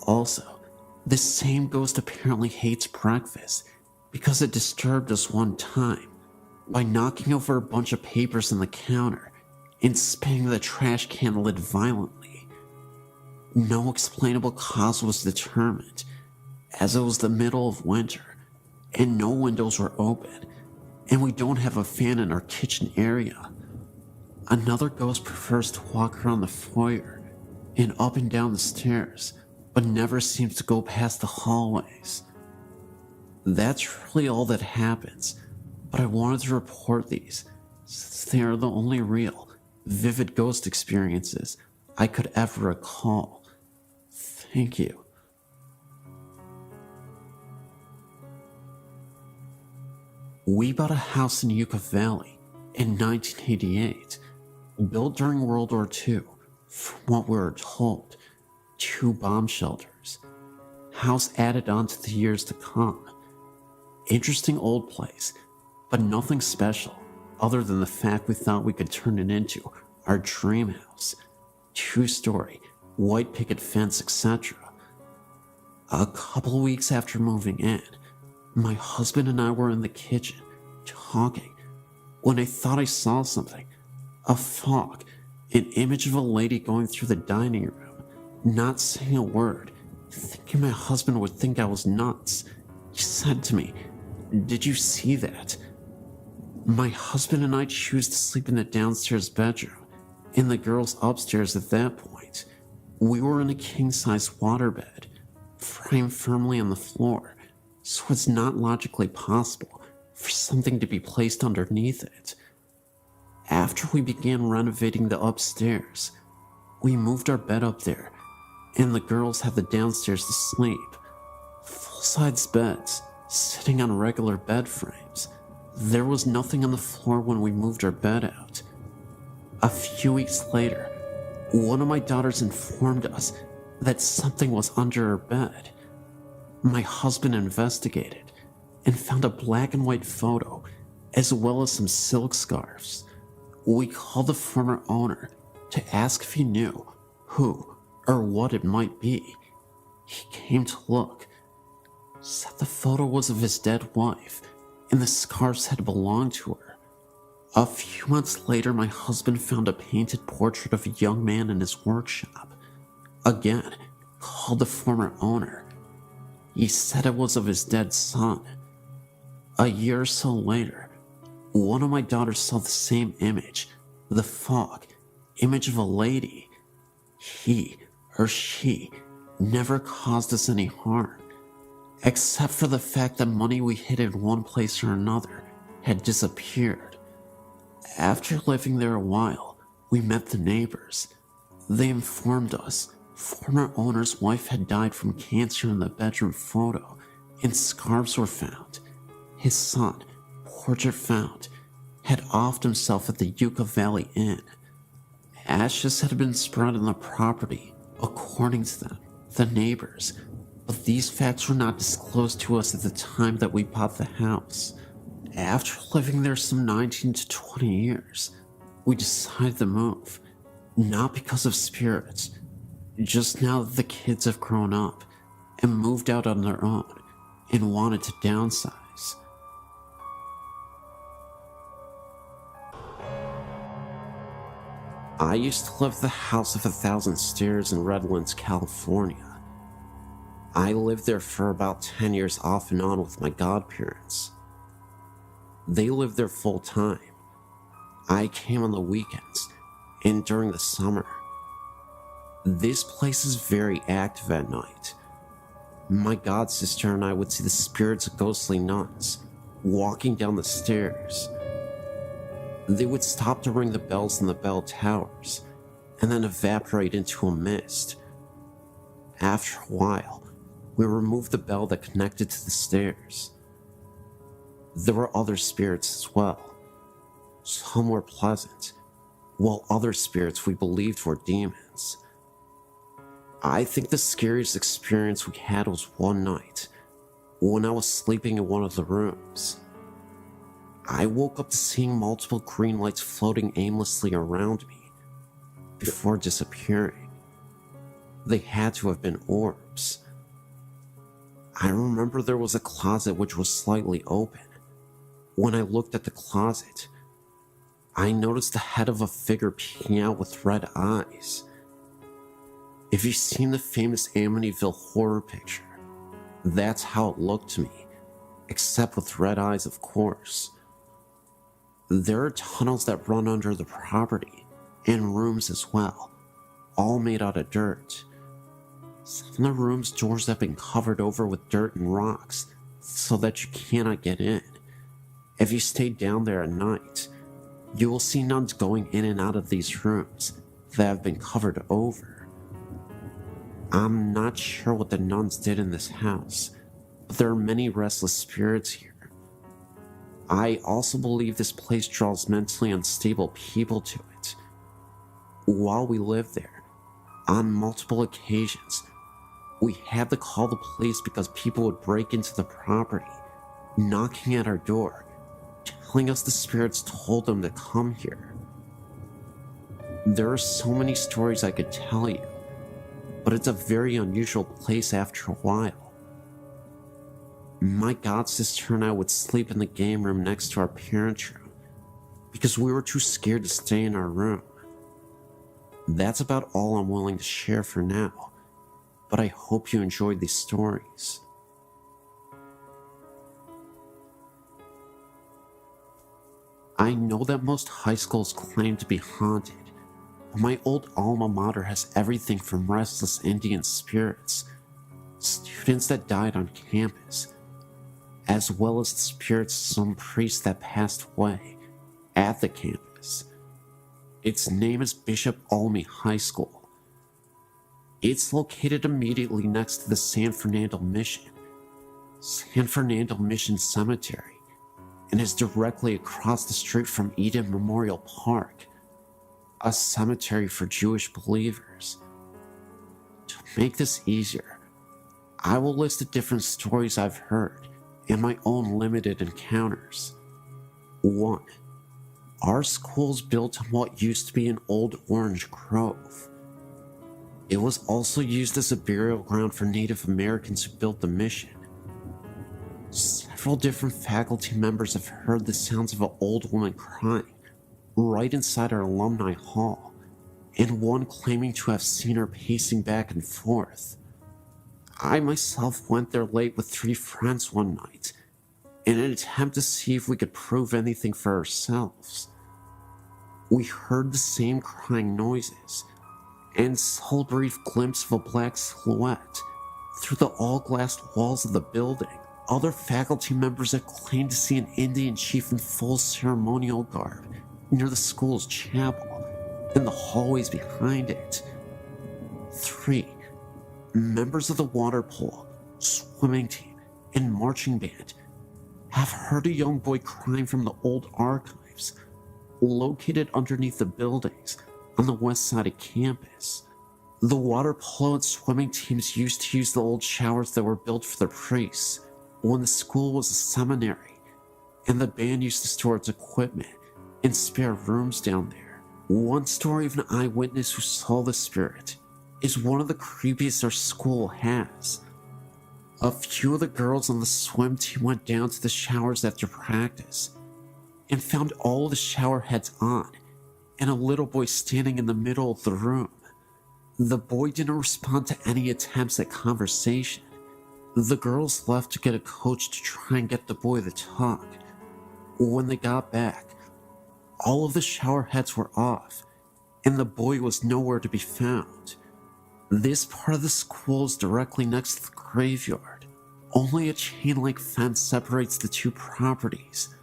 S1: Also, this same ghost apparently hates breakfast because it disturbed us one time by knocking over a bunch of papers on the counter and spinning the trash can lid violently. No explainable cause was determined, as it was the middle of winter and no windows were open, and we don't have a fan in our kitchen area. Another ghost prefers to walk around the foyer and up and down the stairs, but never seems to go past the hallways. That's really all that happens, but I wanted to report these since they are the only real, vivid ghost experiences I could ever recall. Thank you. We bought a house in Yucca Valley in 1988, built during World War II, from what we were told, 2 bomb shelters. House added on to the years to come. Interesting old place, but nothing special other than the fact we thought we could turn it into our dream house. 2-story, white picket fence, etc. A couple weeks after moving in, my husband and I were in the kitchen, talking, when I thought I saw something. A fog, an image of a lady going through the dining room, not saying a word, thinking my husband would think I was nuts. He said to me, "Did you see that?" My husband and I choose to sleep in the downstairs bedroom, and the girls upstairs at that point. We were in a king-size waterbed, framed firmly on the floor, so it's not logically possible for something to be placed underneath it. After we began renovating the upstairs, we moved our bed up there and the girls had the downstairs to sleep. Full-size beds, sitting on regular bed frames. There was nothing on the floor when we moved our bed out. A few weeks later, one of my daughters informed us that something was under her bed. My husband investigated and found a black and white photo as well as some silk scarves. We called the former owner to ask if he knew who or what it might be. He came to look, said the photo was of his dead wife and the scarves had belonged to her. A few months later, my husband found a painted portrait of a young man in his workshop. Again, called the former owner. He said it was of his dead son. A year or so later, one of my daughters saw the same image, the fog, image of a lady. He or she never caused us any harm, except for the fact that money we hid in one place or another had disappeared. After living there a while, we met the neighbors. They informed us former owner's wife had died from cancer in the bedroom photo, and scarves were found. His son, portrait found, had offed himself at the Yucca Valley Inn. Ashes had been spread on the property, according to them, the neighbors, but these facts were not disclosed to us at the time that we bought the house. After living there some 19 to 20 years, we decided to move, not because of spirits, just now that the kids have grown up and moved out on their own and wanted to downsize. I used to live at the House of 1,000 Stairs in Redlands, California. I lived there for about 10 years off and on with my godparents. They lived there full time. I came on the weekends and during the summer. This place is very active at night. My godsister and I would see the spirits of ghostly nuns walking down the stairs. They would stop to ring the bells in the bell towers and then evaporate into a mist. After a while, we removed the bell that connected to the stairs. There were other spirits as well. Some were pleasant, while other spirits we believed were demons. I think the scariest experience we had was one night, when I was sleeping in one of the rooms. I woke up to seeing multiple green lights floating aimlessly around me, before disappearing. They had to have been orbs. I remember there was a closet which was slightly open. When I looked at the closet, I noticed the head of a figure peeking out with red eyes. If you've seen the famous Amityville horror picture, that's how it looked to me, except with red eyes, of course. There are tunnels that run under the property, and rooms as well, all made out of dirt. Some of the rooms' doors have been covered over with dirt and rocks, so that you cannot get in. If you stay down there at night, you will see nuns going in and out of these rooms that have been covered over. I'm not sure what the nuns did in this house, but there are many restless spirits here. I also believe this place draws mentally unstable people to it. While we lived there, on multiple occasions, we had to call the police because people would break into the property, knocking at our door, telling us the spirits told them to come here. There are so many stories I could tell you, but it's a very unusual place after a while. My godsister and I would sleep in the game room next to our parents' room because we were too scared to stay in our room. That's about all I'm willing to share for now, but I hope you enjoyed these stories. I know that most high schools claim to be haunted, but my old alma mater has everything from restless Indian spirits, students that died on campus, as well as the spirits of some priest that passed away at the campus. Its name is Bishop Olney High School. It's located immediately next to the San Fernando Mission Cemetery, and is directly across the street from Eden Memorial Park, a cemetery for Jewish believers. To make this easier, I will list the different stories I've heard and my own limited encounters. 1. Our school's built on what used to be an old orange grove. It was also used as a burial ground for Native Americans who built the mission. Several different faculty members have heard the sounds of an old woman crying right inside our alumni hall, and one claiming to have seen her pacing back and forth. I myself went there late with 3 friends one night in an attempt to see if we could prove anything for ourselves. We heard the same crying noises and saw a brief glimpse of a black silhouette through the all-glassed walls of the building. Other faculty members have claimed to see an Indian chief in full ceremonial garb near the school's chapel and the hallways behind it. 3. Members of the water polo, swimming team, and marching band have heard a young boy crying from the old archives located underneath the buildings on the west side of campus. The water polo and swimming teams used to use the old showers that were built for the priests when the school was a seminary, and the band used to store its equipment in spare rooms down there. One story of an eyewitness who saw the spirit is one of the creepiest our school has. A few of the girls on the swim team went down to the showers after practice and found all the shower heads on and a little boy standing in the middle of the room. The boy didn't respond to any attempts at conversation. The girls left to get a coach to try and get the boy to talk. When they got back, all of the shower heads were off, and the boy was nowhere to be found. This part of the school is directly next to the graveyard. Only a chain-link fence separates the two properties.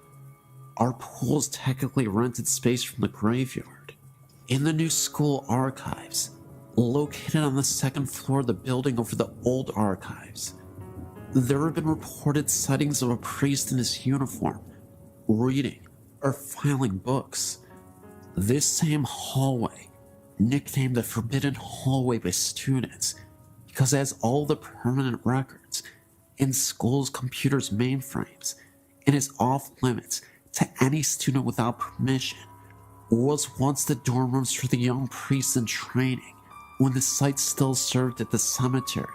S1: Our pool is technically rented space from the graveyard. In the new school archives, located on the second floor of the building over the old archives, there have been reported sightings of a priest in his uniform, reading or filing books. This same hallway, nicknamed the Forbidden Hallway by students, because it has all the permanent records in school's computers' mainframes and is off limits to any student without permission, was once the dorm rooms for the young priests in training when the site still served at the cemetery.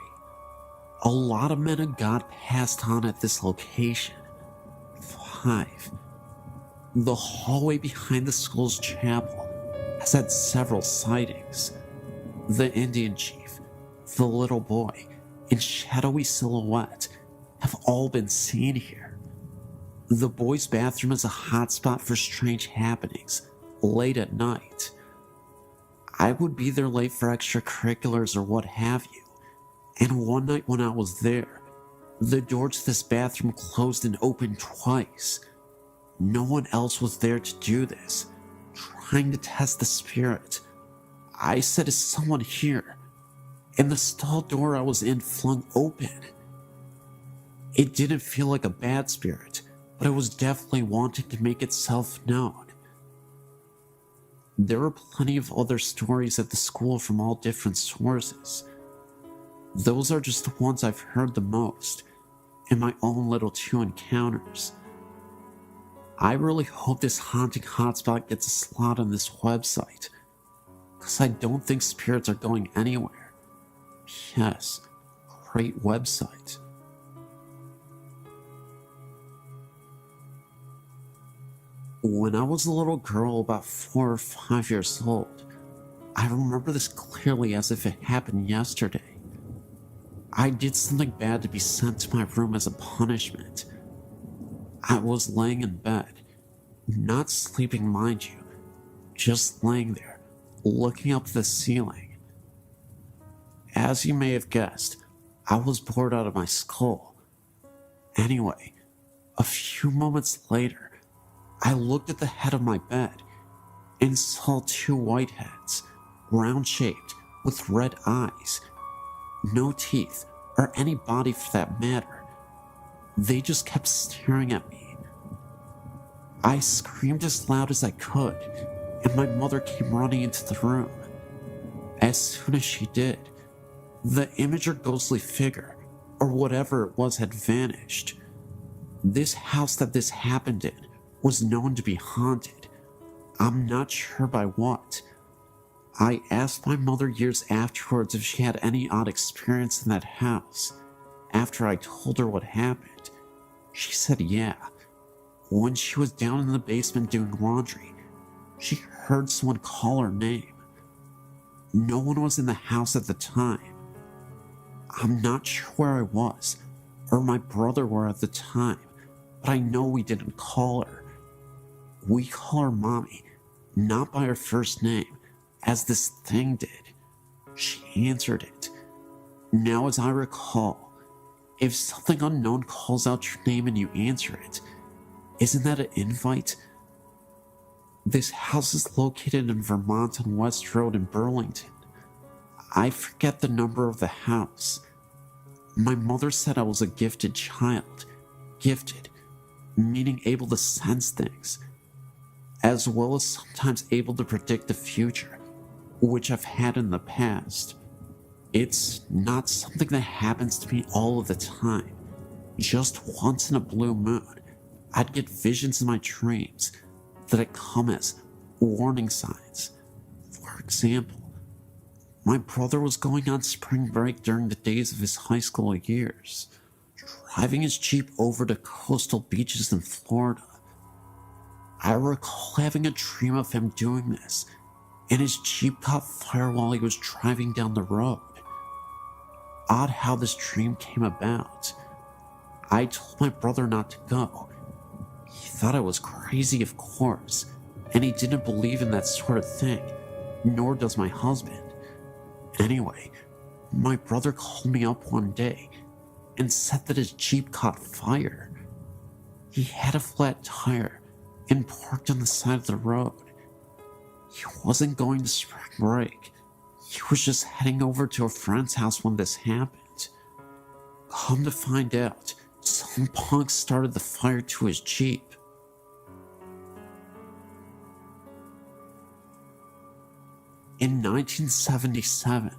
S1: A lot of men of God passed on at this location. 5. The hallway behind the school's chapel has had several sightings. The Indian chief, the little boy, and shadowy silhouette have all been seen here. The boys' bathroom is a hotspot for strange happenings late at night. I would be there late for extracurriculars or what have you, and one night when I was there, the door to this bathroom closed and opened twice. No one else was there to do this. Trying to test the spirit, I said, "Is someone here?" And the stall door I was in flung open. It didn't feel like a bad spirit, but it was definitely wanting to make itself known. There are plenty of other stories at the school from all different sources. Those are just the ones I've heard the most, and my own little 2 encounters. I really hope this haunting hotspot gets a slot on this website, because I don't think spirits are going anywhere. Yes, great website. When I was a little girl, about 4 or 5 years old, I remember this clearly as if it happened yesterday. I did something bad to be sent to my room as a punishment. I was laying in bed, not sleeping, mind you, just laying there, looking up at the ceiling. As you may have guessed, I was bored out of my skull. Anyway, a few moments later, I looked at the head of my bed and saw 2 white heads, round-shaped, with red eyes, no teeth, or any body for that matter. They just kept staring at me. I screamed as loud as I could, and my mother came running into the room. As soon as she did, the image or ghostly figure, or whatever it was, had vanished. This house that this happened in was known to be haunted. I'm not sure by what. I asked my mother years afterwards if she had any odd experience in that house. After I told her what happened, she said yeah. When she was down in the basement doing laundry, she heard someone call her name. No one was in the house at the time. I'm not sure where I was, or my brother were at the time, but I know we didn't call her. We call her Mommy, not by her first name, as this thing did. She answered it. Now, as I recall, if something unknown calls out your name and you answer it, isn't that an invite? This house is located in Vermont on West Road in Burlington. I forget the number of the house. My mother said I was a gifted child. Gifted, meaning able to sense things, as well as sometimes able to predict the future, which I've had in the past. It's not something that happens to me all of the time. Just once in a blue moon, I'd get visions in my dreams that come as warning signs. For example, my brother was going on spring break during the days of his high school years, driving his Jeep over to coastal beaches in Florida. I recall having a dream of him doing this, and his Jeep caught fire while he was driving down the road. Odd how this dream came about. I told my brother not to go. He thought I was crazy, of course, and he didn't believe in that sort of thing, nor does my husband. Anyway, my brother called me up one day and said that his Jeep caught fire. He had a flat tire and parked on the side of the road. He wasn't going to spring break. He was just heading over to a friend's house when this happened. Come to find out, some punk started the fire to his Jeep. In 1977,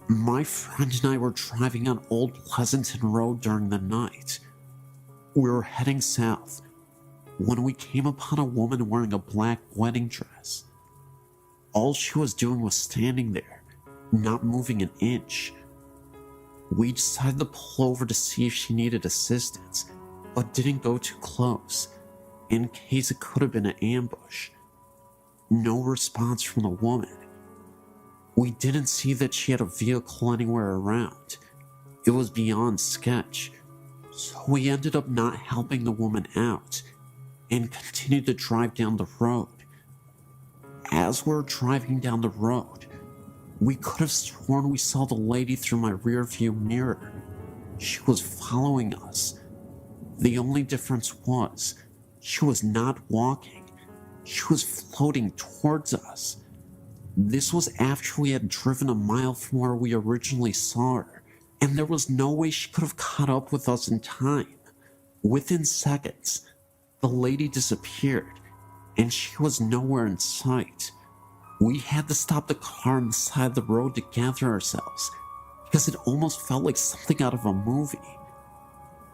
S1: my friend and I were driving on Old Pleasanton Road during the night. We were heading south when we came upon a woman wearing a black wedding dress. All she was doing was standing there, not moving an inch. We decided to pull over to see if she needed assistance, but didn't go too close, in case it could have been an ambush. No response from the woman. We didn't see that she had a vehicle anywhere around. It was beyond sketch, so we ended up not helping the woman out and continued to drive down the road. As we were driving down the road, we could have sworn we saw the lady through my rearview mirror. She was following us. The only difference was, she was not walking. She was floating towards us. This was after we had driven a mile from where we originally saw her, and there was no way she could have caught up with us in time. Within seconds, the lady disappeared, and she was nowhere in sight. We had to stop the car on the side of the road to gather ourselves, because it almost felt like something out of a movie.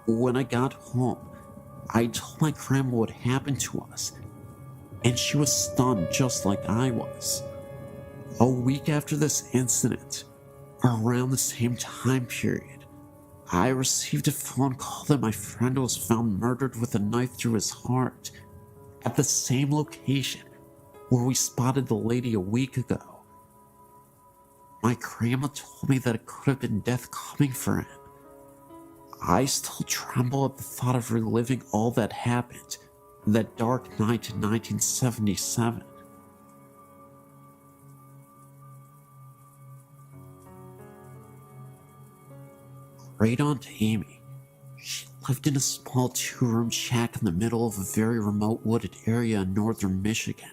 S1: When I got home, I told my grandma what happened to us, and she was stunned just like I was. A week after this incident, around the same time period, I received a phone call that my friend was found murdered with a knife through his heart at the same location where we spotted the lady a week ago. My grandma told me that it could have been death coming for him. I still tremble at the thought of reliving all that happened that dark night in 1977. Great Aunt Amy. She lived in a small 2-room shack in the middle of a very remote wooded area in northern Michigan,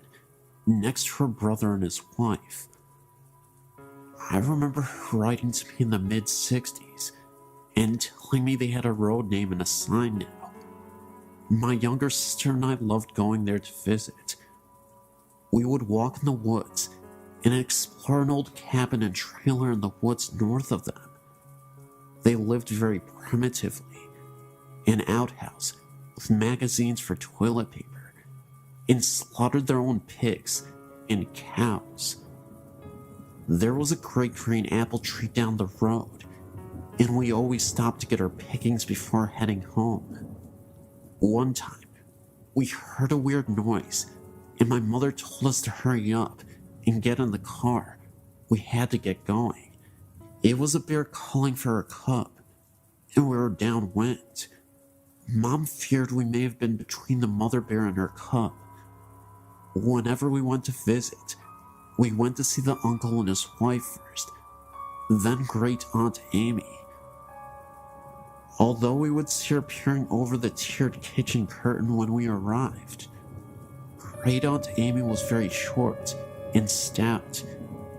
S1: next to her brother and his wife. I remember her writing to me in the mid-60s and telling me they had a road name and a sign now. My younger sister and I loved going there to visit. We would walk in the woods and explore an old cabin and trailer in the woods north of them. They lived very primitively, an outhouse with magazines for toilet paper, and slaughtered their own pigs and cows. There was a great green apple tree down the road, and we always stopped to get our pickings before heading home. One time, we heard a weird noise, and my mother told us to hurry up and get in the car. We had to get going. It was a bear calling for her cub, and we were downwind. Mom feared we may have been between the mother bear and her cub. Whenever we went to visit, we went to see the uncle and his wife first, then great aunt Amy. Although we would see her peering over the tiered kitchen curtain when we arrived, great aunt Amy was very short and stout,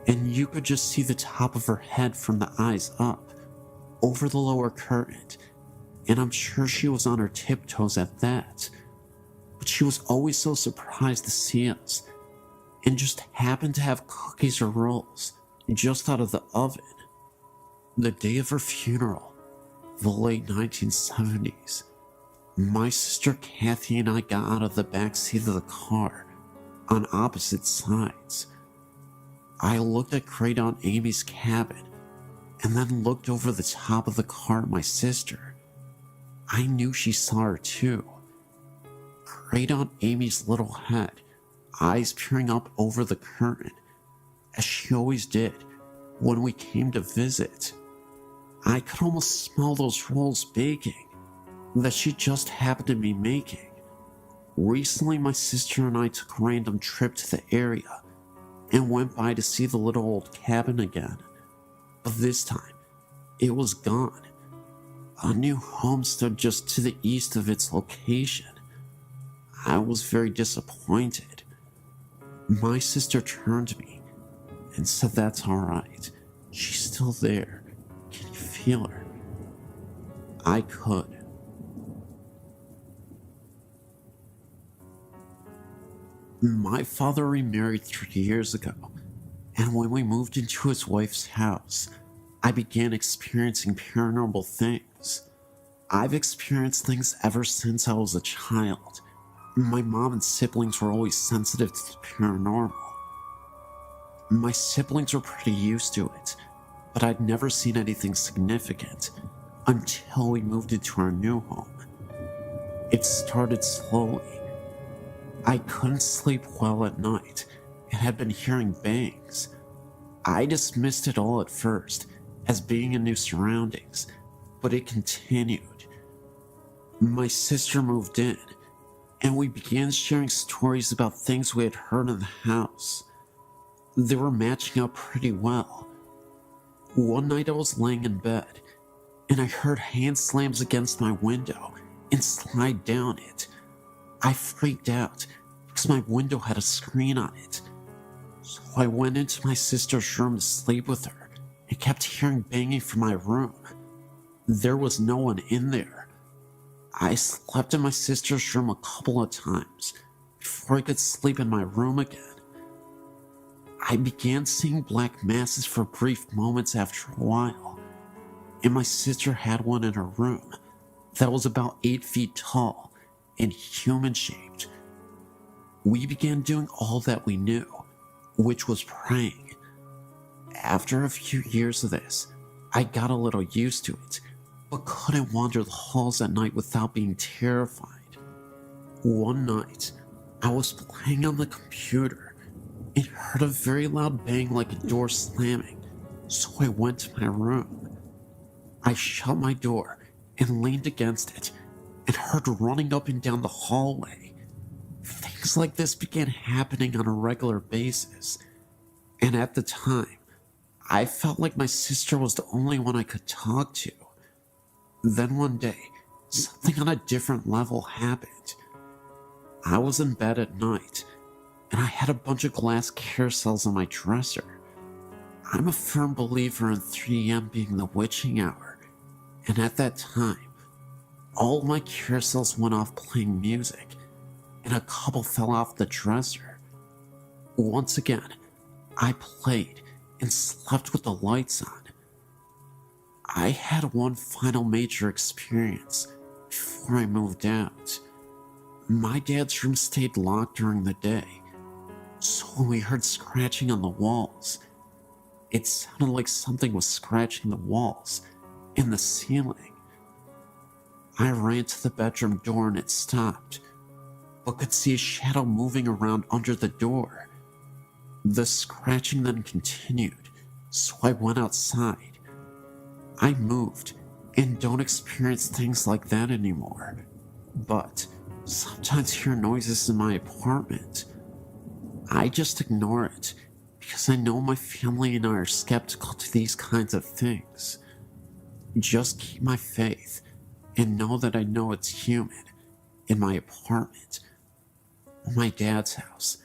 S1: and you could just see the top of her head from the eyes up, over the lower curtain, and I'm sure she was on her tiptoes at that. But she was always so surprised to see us, and just happened to have cookies or rolls just out of the oven. The day of her funeral, the late 1970s, my sister Kathy and I got out of the back seat of the car on opposite sides. I looked at great aunt Amy's cabin and then looked over the top of the car at my sister. I knew she saw her too. Great aunt Amy's little head, eyes peering up over the curtain, as she always did when we came to visit. I could almost smell those rolls baking that she just happened to be making. Recently, my sister and I took a random trip to the area and went by to see the little old cabin again. But this time, it was gone. A new home stood just to the east of its location. I was very disappointed. My sister turned to me and said that's alright. She's still there. Can you feel her? I could. My father remarried 3 years ago, and when we moved into his wife's house, I began experiencing paranormal things. I've experienced things ever since I was a child. My mom and siblings were always sensitive to the paranormal. My siblings were pretty used to it, but I'd never seen anything significant until we moved into our new home. It started slowly. I couldn't sleep well at night and had been hearing bangs. I dismissed it all at first as being in new surroundings, but it continued. My sister moved in, and we began sharing stories about things we had heard in the house. They were matching up pretty well. One night I was laying in bed, and I heard hand slams against my window and slide down it. I freaked out because my window had a screen on it. So I went into my sister's room to sleep with her and kept hearing banging from my room. There was no one in there. I slept in my sister's room a couple of times before I could sleep in my room again. I began seeing black masses for brief moments after a while, and my sister had one in her room that was about 8 feet tall and human-shaped. We began doing all that we knew, which was praying. After a few years of this, I got a little used to it, but couldn't wander the halls at night without being terrified. One night, I was playing on the computer and heard a very loud bang like a door slamming, so I went to my room. I shut my door and leaned against it and heard running up and down the hallway. Things like this began happening on a regular basis, and at the time, I felt like my sister was the only one I could talk to. Then one day, something on a different level happened. I was in bed at night, and I had a bunch of glass carousels on my dresser. I'm a firm believer in 3 a.m. being the witching hour, and at that time, all my carousels went off playing music, and a couple fell off the dresser. Once again, I played and slept with the lights on. I had one final major experience before I moved out. My dad's room stayed locked during the day, so when we heard scratching on the walls, it sounded like something was scratching the walls and the ceiling. I ran to the bedroom door and it stopped, but could see a shadow moving around under the door. The scratching then continued, so I went outside. I moved and don't experience things like that anymore, but sometimes hear noises in my apartment. I just ignore it because I know my family and I are skeptical to these kinds of things. Just keep my faith and know that I know it's human in my apartment. My dad's house,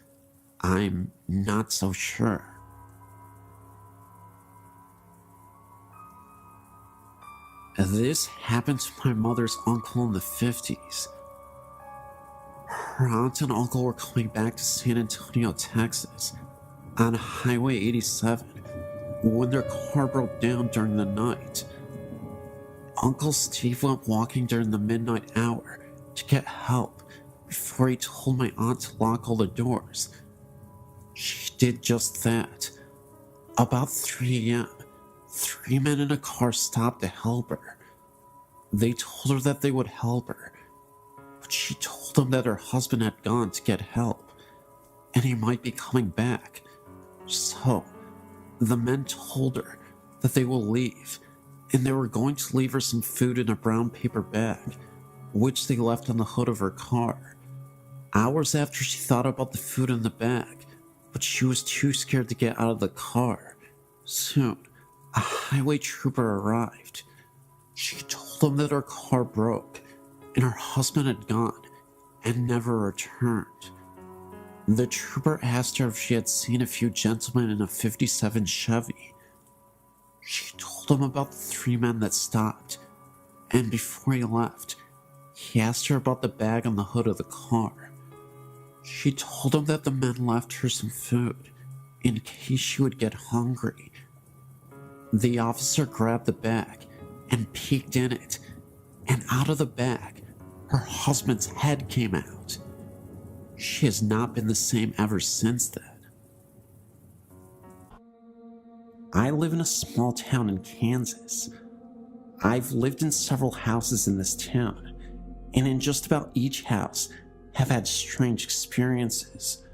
S1: I'm not so sure. This happened to my mother's uncle in the 50s. Her aunt and uncle were coming back to San Antonio, Texas, on Highway 87 when their car broke down during the night. Uncle Steve went walking during the midnight hour to get help before he told my aunt to lock all the doors. She did just that. About 3 a.m., 3 men in a car stopped to help her. They told her that they would help her, but she told them that her husband had gone to get help, and he might be coming back. So, the men told her that they will leave, and they were going to leave her some food in a brown paper bag, which they left on the hood of her car. Hours after she thought about the food in the bag, but she was too scared to get out of the car. Soon, a highway trooper arrived. She told them that her car broke, and her husband had gone and never returned. The trooper asked her if she had seen a few gentlemen in a 57 Chevy. She told him about the 3 men that stopped, and before he left, he asked her about the bag on the hood of the car. She told him that the men left her some food, in case she would get hungry. The officer grabbed the bag and peeked in it, and out of the bag, her husband's head came out. She has not been the same ever since then. I live in a small town in Kansas. I've lived in several houses in this town, and in just about each house have had strange experiences.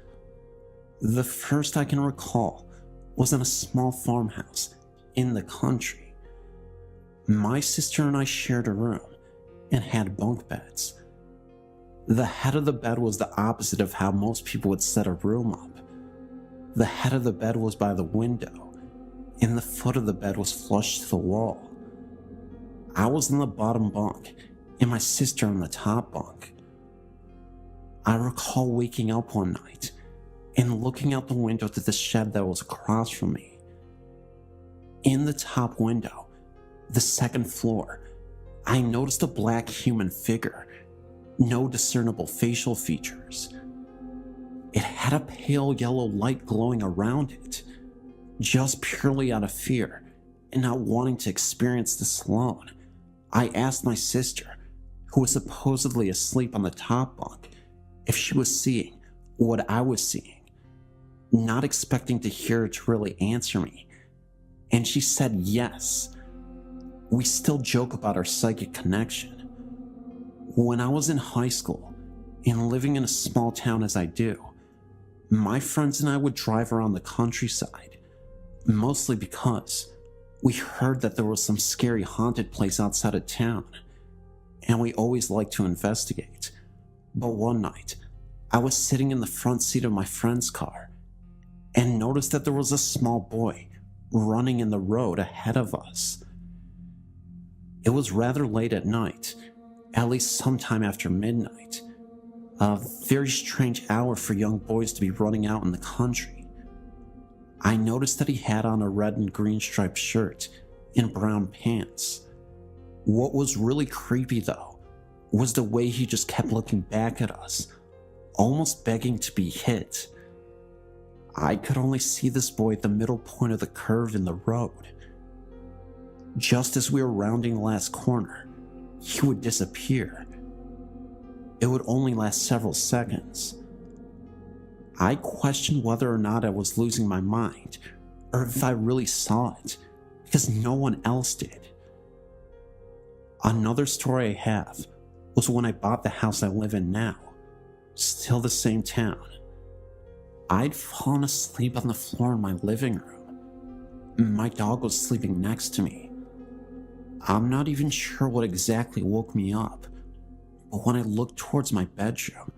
S1: The first I can recall was in a small farmhouse in the country. My sister and I shared a room and had bunk beds. The head of the bed was the opposite of how most people would set a room up. The head of the bed was by the window, and the foot of the bed was flush to the wall. I was in the bottom bunk, and my sister on the top bunk. I recall waking up one night and looking out the window to the shed that was across from me. In the top window, the second floor, I noticed a black human figure, no discernible facial features. It had a pale yellow light glowing around it, just purely out of fear and not wanting to experience this alone. I asked my sister, who was supposedly asleep on the top bunk, if she was seeing what I was seeing, not expecting to hear her to really answer me, and she said yes. We still joke about our psychic connection. When I was in high school and living in a small town as I do, my friends and I would drive around the countryside, mostly because we heard that there was some scary haunted place outside of town, and we always liked to investigate. But one night, I was sitting in the front seat of my friend's car and noticed that there was a small boy running in the road ahead of us. It was rather late at night, at least sometime after midnight, a very strange hour for young boys to be running out in the country. I noticed that he had on a red and green striped shirt and brown pants. What was really creepy though was the way he just kept looking back at us, almost begging to be hit. I could only see this boy at the middle point of the curve in the road. Just as we were rounding the last corner, he would disappear. It would only last several seconds. I questioned whether or not I was losing my mind, or if I really saw it, because no one else did. Another story I have was when I bought the house I live in now, still the same town. I'd fallen asleep on the floor in my living room. My dog was sleeping next to me. I'm not even sure what exactly woke me up, but when I looked towards my bedroom,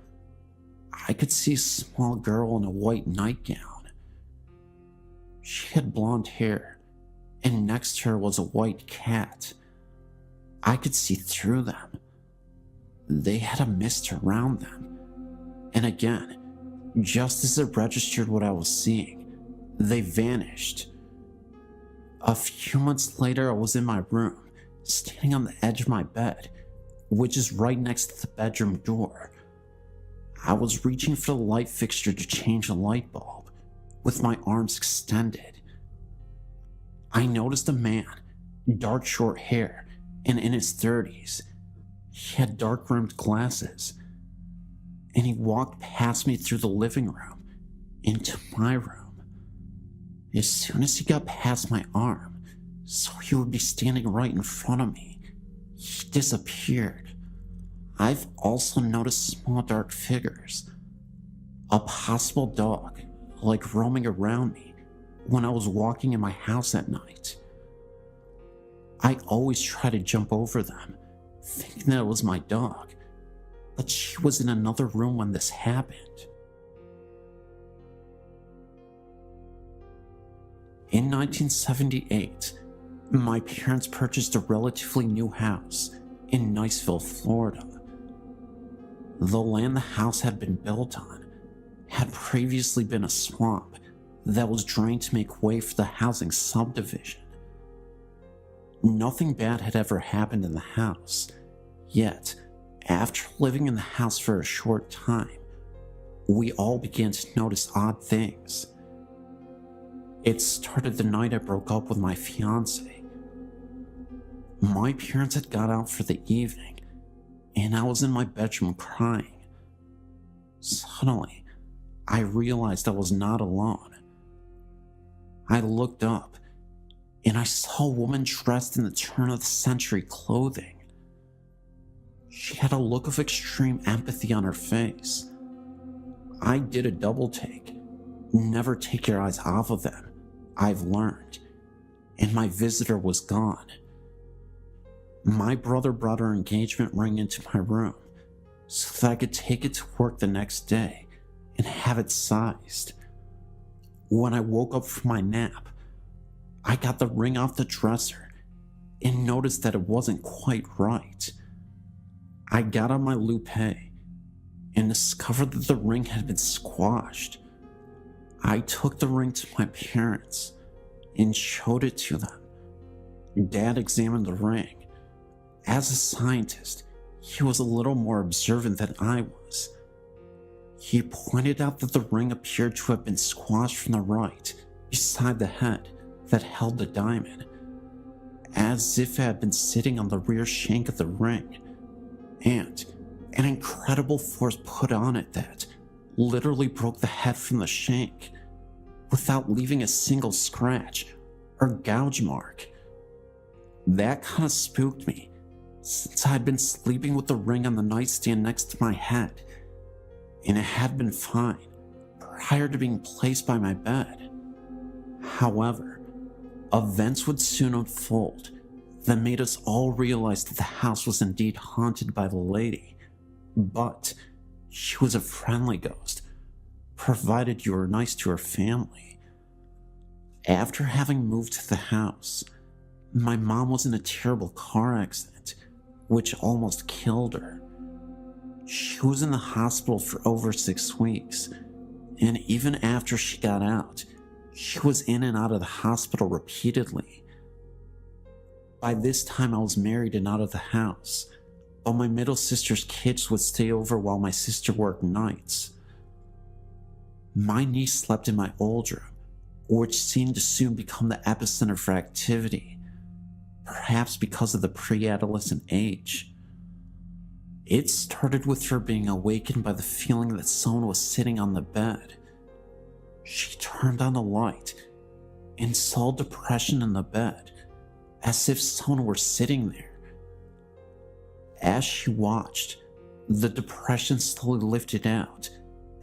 S1: I could see a small girl in a white nightgown. She had blonde hair, and next to her was a white cat. I could see through them. They had a mist around them. And again, just as it registered what I was seeing, they vanished. A few months later, I was in my room, standing on the edge of my bed, which is right next to the bedroom door. I was reaching for the light fixture to change the light bulb, with my arms extended. I noticed a man, dark short hair, and in his 30s. He had dark-rimmed glasses, and he walked past me through the living room, into my room. As soon as he got past my arm, so he would be standing right in front of me, he disappeared. I've also noticed small dark figures, a possible dog, like roaming around me when I was walking in my house at night. I always try to jump over them, thinking that it was my dog, but she was in another room when this happened. In 1978, my parents purchased a relatively new house in Niceville, Florida. The land the house had been built on had previously been a swamp that was drained to make way for the housing subdivision. Nothing bad had ever happened in the house, yet, after living in the house for a short time, we all began to notice odd things. It started the night I broke up with my fiance. My parents had got out for the evening, and I was in my bedroom crying. Suddenly, I realized I was not alone. I looked up, and I saw a woman dressed in the turn-of-the-century clothing. She had a look of extreme empathy on her face. I did a double take. Never take your eyes off of them, I've learned, and my visitor was gone. My brother brought her engagement ring into my room so that I could take it to work the next day and have it sized. When I woke up from my nap, I got the ring off the dresser and noticed that it wasn't quite right. I got on my loupe and discovered that the ring had been squashed. I took the ring to my parents and showed it to them. Dad examined the ring. As a scientist, he was a little more observant than I was. He pointed out that the ring appeared to have been squashed from the right, beside the head that held the diamond, as if it had been sitting on the rear shank of the ring, and an incredible force put on it that literally broke the head from the shank, without leaving a single scratch or gouge mark. That kind of spooked me, since I had been sleeping with the ring on the nightstand next to my head, and it had been fine prior to being placed by my bed. However, events would soon unfold that made us all realize that the house was indeed haunted by the lady, but she was a friendly ghost, provided you were nice to her family. After having moved to the house, my mom was in a terrible car accident, which almost killed her. She was in the hospital for over 6 weeks, and even after she got out, She was in and out of the hospital repeatedly. By this time, I was married and out of the house, but my middle sister's kids would stay over while my sister worked nights. My niece slept in my old room, which seemed to soon become the epicenter for activity, perhaps because of the pre-adolescent age. It started with her being awakened by the feeling that someone was sitting on the bed. She turned on the light and saw depression in the bed, as if someone were sitting there. As she watched, the depression slowly lifted out,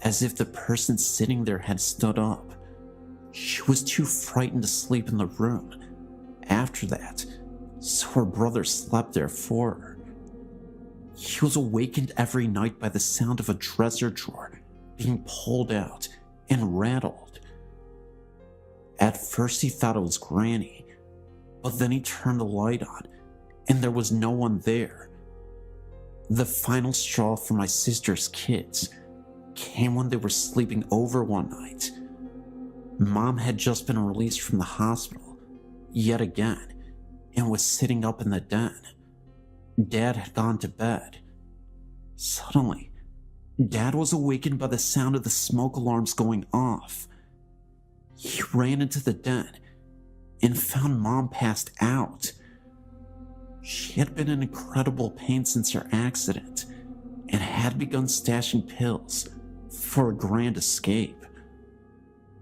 S1: as if the person sitting there had stood up. She was too frightened to sleep in the room after that, so her brother slept there for her. He was awakened every night by the sound of a dresser drawer being pulled out and rattled. At first he thought it was Granny, but then he turned the light on and there was no one there. The final straw for my sister's kids came when they were sleeping over one night. Mom had just been released from the hospital, yet again, and was sitting up in the den. Dad had gone to bed. Suddenly, Dad was awakened by the sound of the smoke alarms going off. He ran into the den and found Mom passed out. She had been in incredible pain since her accident and had begun stashing pills for a grand escape.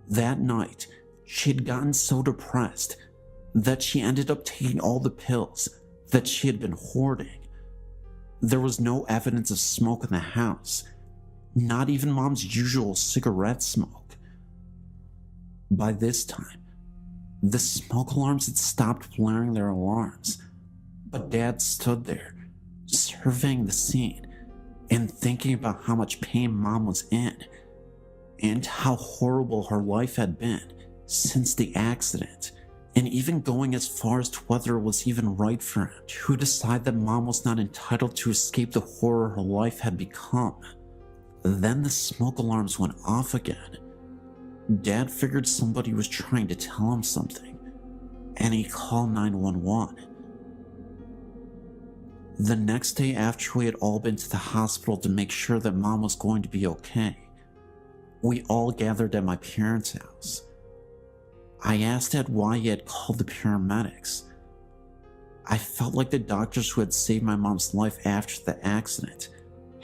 S1: That night, she had gotten so depressed that she ended up taking all the pills that she had been hoarding. There was no evidence of smoke in the house, not even Mom's usual cigarette smoke. By this time, the smoke alarms had stopped blaring their alarms, but Dad stood there, surveying the scene and thinking about how much pain Mom was in and how horrible her life had been since the accident, and even going as far as to whether it was even right for him to decide that Mom was not entitled to escape the horror her life had become. Then the smoke alarms went off again. Dad figured somebody was trying to tell him something, and he called 911. The next day after we had all been to the hospital to make sure that Mom was going to be okay, we all gathered at my parents' house. I asked Dad why he had called the paramedics. I felt like the doctors who had saved my mom's life after the accident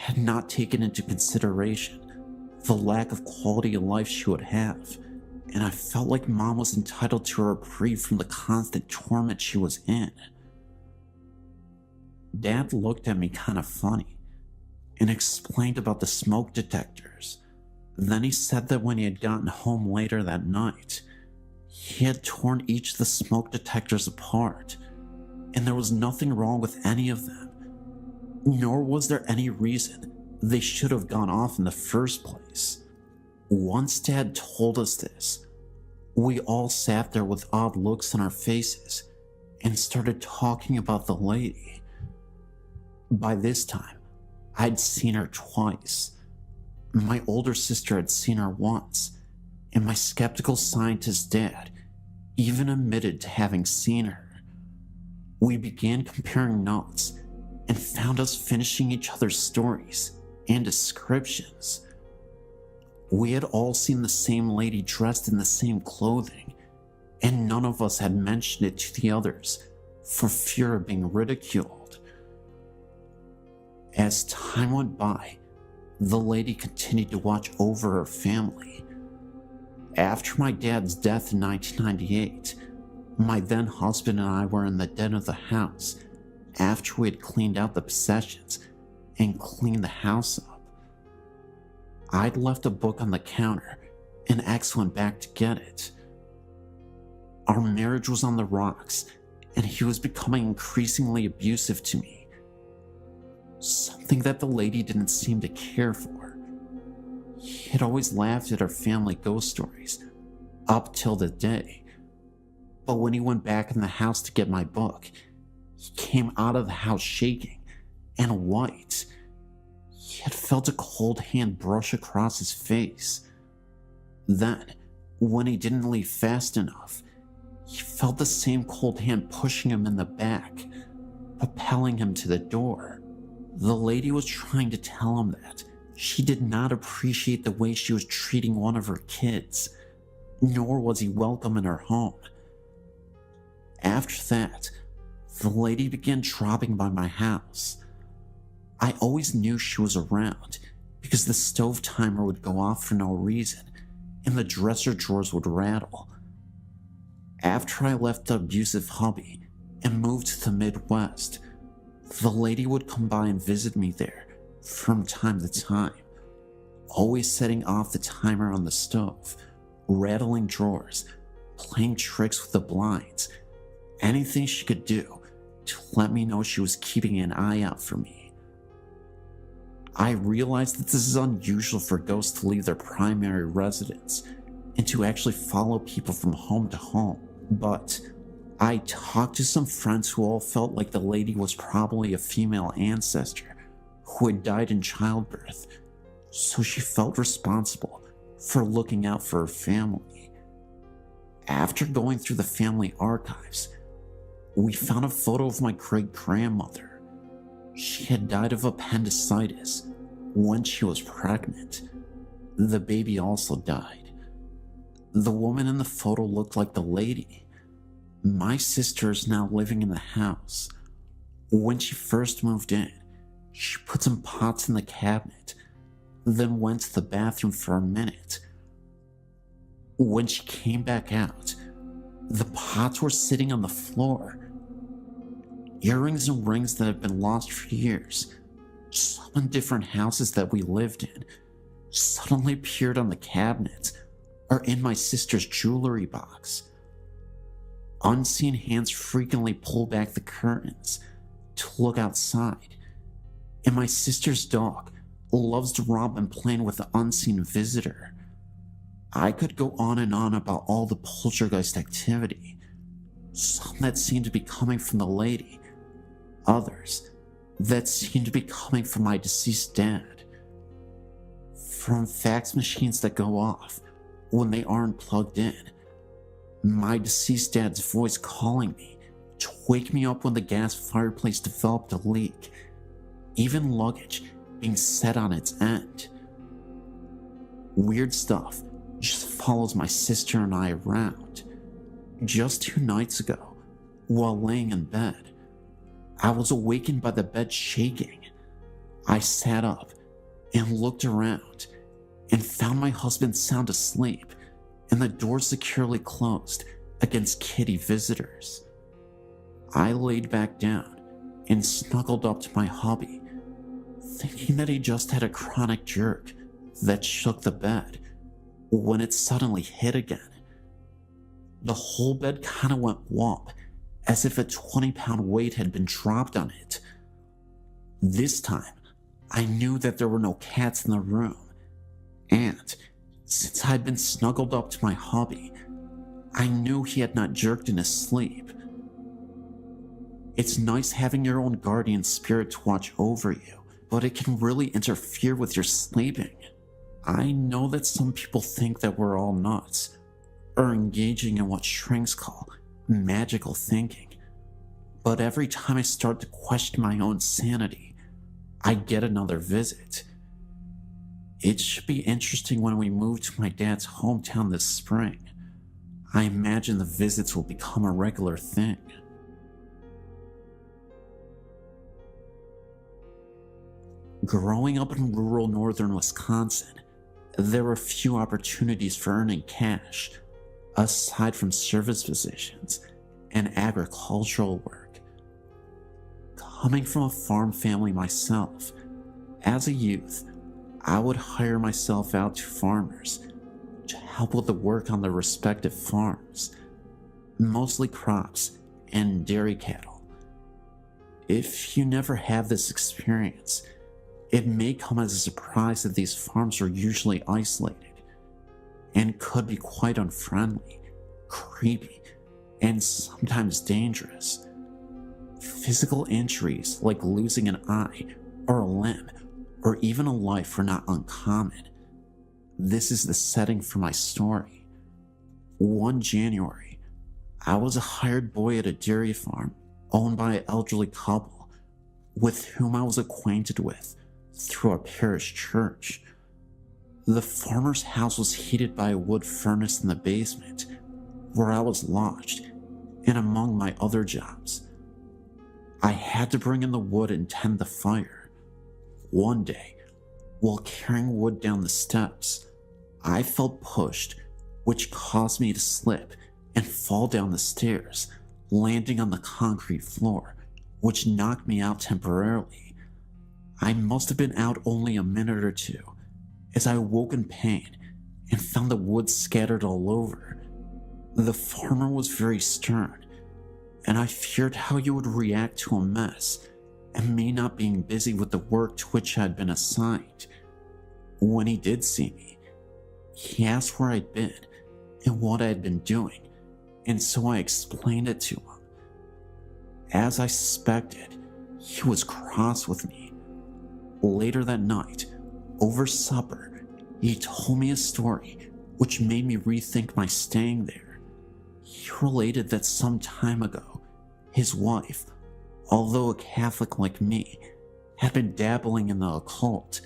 S1: had not taken into consideration the lack of quality of life she would have, and I felt like Mom was entitled to a reprieve from the constant torment she was in. Dad looked at me kind of funny and explained about the smoke detectors. Then he said that when he had gotten home later that night, he had torn each of the smoke detectors apart, and there was nothing wrong with any of them, nor was there any reason they should have gone off in the first place. Once Dad told us this, we all sat there with odd looks on our faces and started talking about the lady. By this time, I'd seen her twice. My older sister had seen her once, and my skeptical scientist dad even admitted to having seen her. We began comparing notes and found us finishing each other's stories and descriptions. We had all seen the same lady dressed in the same clothing, and none of us had mentioned it to the others for fear of being ridiculed. As time went by, the lady continued to watch over her family. After my dad's death in 1998, my then husband and I were in the den of the house after we had cleaned out the possessions and cleaned the house up. I'd left a book on the counter and X went back to get it. Our marriage was on the rocks and he was becoming increasingly abusive to me. Something that the lady didn't seem to care for. He had always laughed at our family ghost stories, up till the day. But when he went back in the house to get my book, he came out of the house shaking and white. He had felt a cold hand brush across his face. Then, When he didn't leave fast enough, he felt the same cold hand pushing him in the back, propelling him to the door. The lady was trying to tell him that she did not appreciate the way she was treating one of her kids, nor was he welcome in her home. After that, the lady began dropping by my house. I always knew she was around because the stove timer would go off for no reason and the dresser drawers would rattle. After I left the abusive hubby and moved to the Midwest, the lady would come by and visit me there from time to time, always setting off the timer on the stove, rattling drawers, playing tricks with the blinds, anything she could do to let me know she was keeping an eye out for me. I realized that this is unusual for ghosts to leave their primary residence and to actually follow people from home to home, but I talked to some friends who all felt like the lady was probably a female ancestor who had died in childbirth, so she felt responsible for looking out for her family. After going through the family archives, we found a photo of my great-grandmother. She had died of appendicitis when she was pregnant. The baby also died. The woman in the photo looked like the lady. My sister is now living in the house. When she first moved in, she put some pots in the cabinet, then went to the bathroom for a minute. When she came back out, the pots were sitting on the floor. Earrings and rings that had been lost for years, some in different houses that we lived in, suddenly appeared on the cabinet or in my sister's jewelry box. Unseen hands frequently pull back the curtains to look outside, and my sister's dog loves to romp and play with the unseen visitor. I could go on and on about all the poltergeist activity, some that seemed to be coming from the lady, others that seemed to be coming from my deceased dad. From fax machines that go off when they aren't plugged in, my deceased dad's voice calling me to wake me up when the gas fireplace developed a leak, even luggage being set on its end. Weird stuff just follows my sister and I around. Just 2 nights ago, while laying in bed, I was awakened by the bed shaking. I sat up and looked around and found my husband sound asleep and the door securely closed against kitty visitors. I laid back down and snuggled up to my hubby, thinking that he just had a chronic jerk that shook the bed when it suddenly hit again. The whole bed kind of went whomp, as if a 20-pound weight had been dropped on it. This time, I knew that there were no cats in the room, and since I'd been snuggled up to my hubby, I knew he had not jerked in his sleep. It's nice having your own guardian spirit to watch over you, but it can really interfere with your sleeping. I know that some people think that we're all nuts, or engaging in what shrinks call magical thinking, but every time I start to question my own sanity, I get another visit. It should be interesting when we move to my dad's hometown this spring. I imagine the visits will become a regular thing. Growing up in rural northern Wisconsin, there were few opportunities for earning cash, aside from service positions and agricultural work. Coming from a farm family myself, as a youth, I would hire myself out to farmers to help with the work on their respective farms, mostly crops and dairy cattle. If you never have this experience, it may come as a surprise that these farms are usually isolated and could be quite unfriendly, creepy, and sometimes dangerous. Physical injuries like losing an eye or a limb or even a life are not uncommon. This is the setting for my story. One January, I was a hired boy at a dairy farm owned by an elderly couple with whom I was acquainted with through our parish church. The farmer's house was heated by a wood furnace in the basement where I was lodged, and among my other jobs, I had to bring in the wood and tend the fire. One day, while carrying wood down the steps, I felt pushed, which caused me to slip and fall down the stairs, landing on the concrete floor, which knocked me out temporarily. I must have been out only a minute or two, as I woke in pain and found the wood scattered all over. The farmer was very stern, and I feared how he would react to a mess and me not being busy with the work to which I had been assigned. When he did see me, he asked where I'd been and what I had been doing, and so I explained it to him. As I suspected, he was cross with me. Later that night, over supper, he told me a story which made me rethink my staying there. He related that some time ago, his wife, although a Catholic like me, had been dabbling in the occult,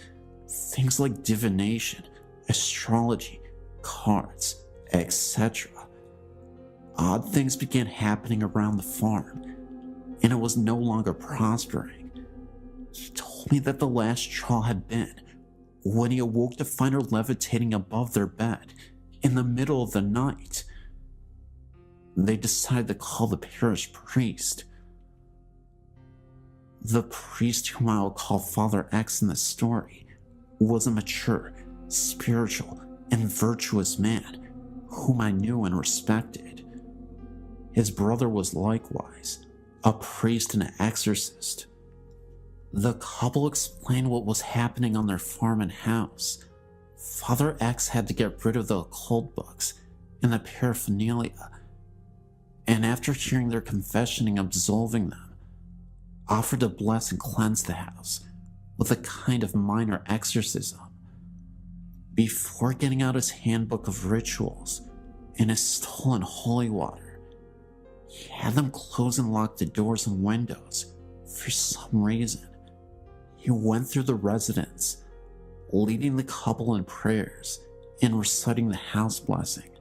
S1: things like divination, astrology, cards, etc. Odd things began happening around the farm, and it was no longer prospering. He told me that the last straw had been when he awoke to find her levitating above their bed in the middle of the night. They decided to call the parish priest. The priest, whom I will call Father X in the story, was a mature, spiritual, and virtuous man whom I knew and respected. His brother was likewise a priest and an exorcist. The couple explained what was happening on their farm and house. Father X had to get rid of the occult books and the paraphernalia, and after hearing their confession and absolving them, offered to bless and cleanse the house with a kind of minor exorcism. Before getting out his handbook of rituals and his stolen holy water, he had them close and lock the doors and windows. For some reason, he went through the residence, leading the couple in prayers and reciting the house blessing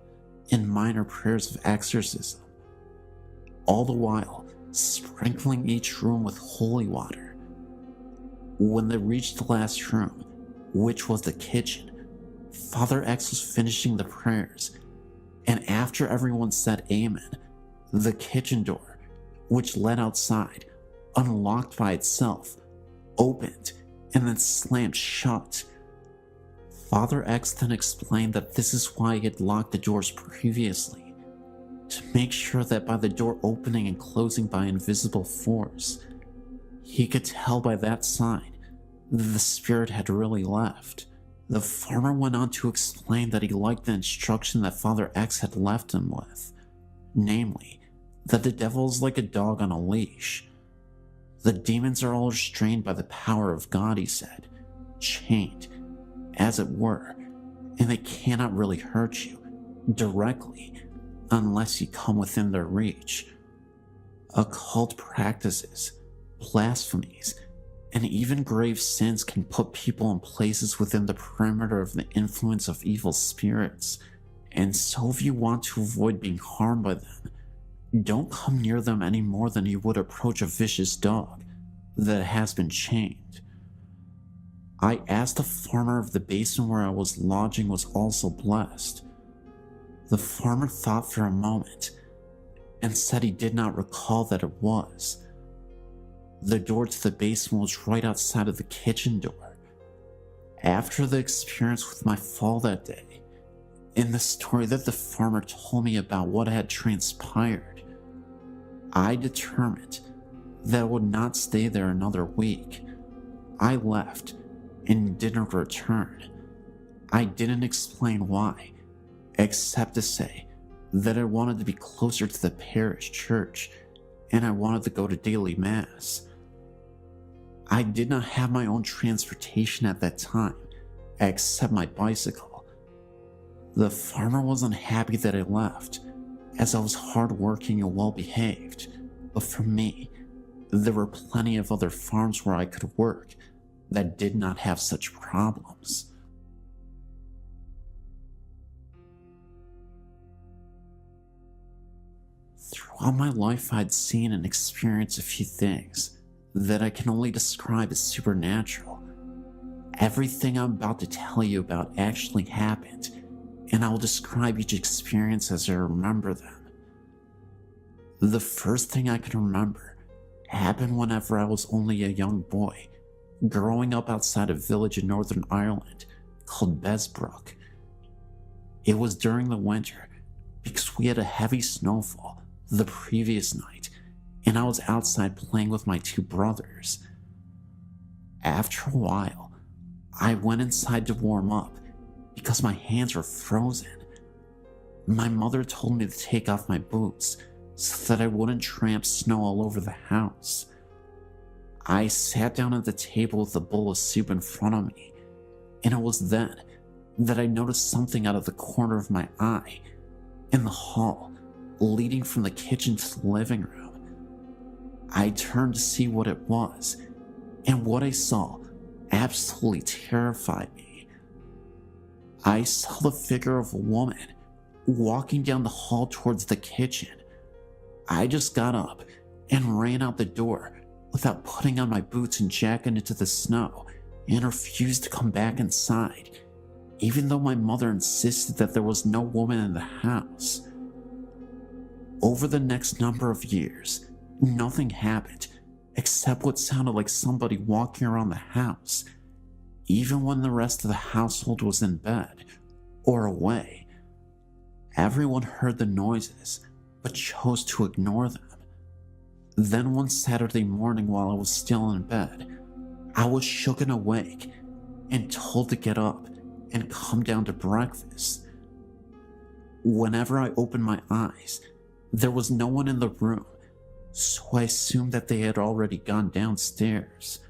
S1: and minor prayers of exorcism, all the while sprinkling each room with holy water. When they reached the last room, which was the kitchen, Father X was finishing the prayers, and after everyone said amen, the kitchen door, which led outside, unlocked by itself, opened and then slammed shut. Father X then explained that this is why he had locked the doors previously, to make sure that by the door opening and closing by invisible force, he could tell by that sign that the spirit had really left. The farmer went on to explain that he liked the instruction that Father X had left him with, namely, that the devil is like a dog on a leash. The demons are all restrained by the power of God, he said, chained, as it were, and they cannot really hurt you directly unless you come within their reach. Occult practices, blasphemies, and even grave sins can put people in places within the perimeter of the influence of evil spirits, and so if you want to avoid being harmed by them, don't come near them any more than you would approach a vicious dog that has been chained. I asked the farmer if the basin where I was lodging was also blessed. The farmer thought for a moment and said he did not recall that it was. The door to the basement was right outside of the kitchen door. After the experience with my fall that day, and the story that the farmer told me about what had transpired, I determined that I would not stay there another week. I left and didn't return. I didn't explain why, except to say that I wanted to be closer to the parish church and I wanted to go to daily mass. I did not have my own transportation at that time, except my bicycle. The farmer wasn't happy that I left, as I was hardworking and well behaved, but for me, there were plenty of other farms where I could work that did not have such problems. Throughout my life, I'd seen and experienced a few things that I can only describe as supernatural. Everything I'm about to tell you about actually happened, and I will describe each experience as I remember them. The first thing I can remember happened whenever I was only a young boy, growing up outside a village in Northern Ireland called Besbrook. It was during the winter because we had a heavy snowfall the previous night, and I was outside playing with my two brothers. After a while, I went inside to warm up because my hands were frozen. My mother told me to take off my boots so that I wouldn't tramp snow all over the house. I sat down at the table with a bowl of soup in front of me, and it was then that I noticed something out of the corner of my eye in the hall leading from the kitchen to the living room. I turned to see what it was, and what I saw absolutely terrified me. I saw the figure of a woman walking down the hall towards the kitchen. I just got up and ran out the door without putting on my boots and jacket into the snow, and refused to come back inside, even though my mother insisted that there was no woman in the house. Over the next number of years, nothing happened except what sounded like somebody walking around the house, even when the rest of the household was in bed or away. Everyone heard the noises, but chose to ignore them. Then one Saturday morning, while I was still in bed, I was shook and awake and told to get up and come down to breakfast. Whenever I opened my eyes, there was no one in the room, so I assumed that they had already gone downstairs.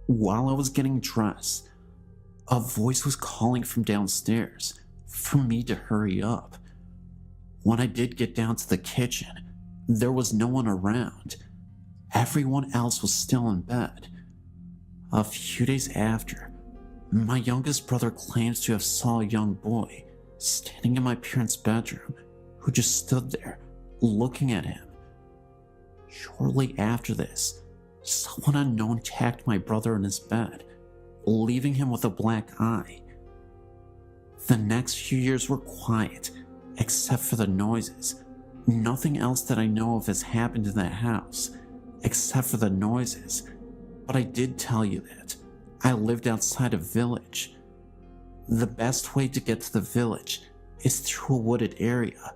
S1: While I was getting dressed, a voice was calling from downstairs for me to hurry up. When I did get down to the kitchen, there was no one around. Everyone else was still in bed. A few days after, my youngest brother claims to have saw a young boy standing in my parents' bedroom who just stood there looking at him. Shortly after this, someone unknown attacked my brother in his bed, leaving him with a black eye. The next few years were quiet, except for the noises. Nothing else that I know of has happened in that house, except for the noises. But I did tell you that I lived outside a village. The best way to get to the village is through a wooded area,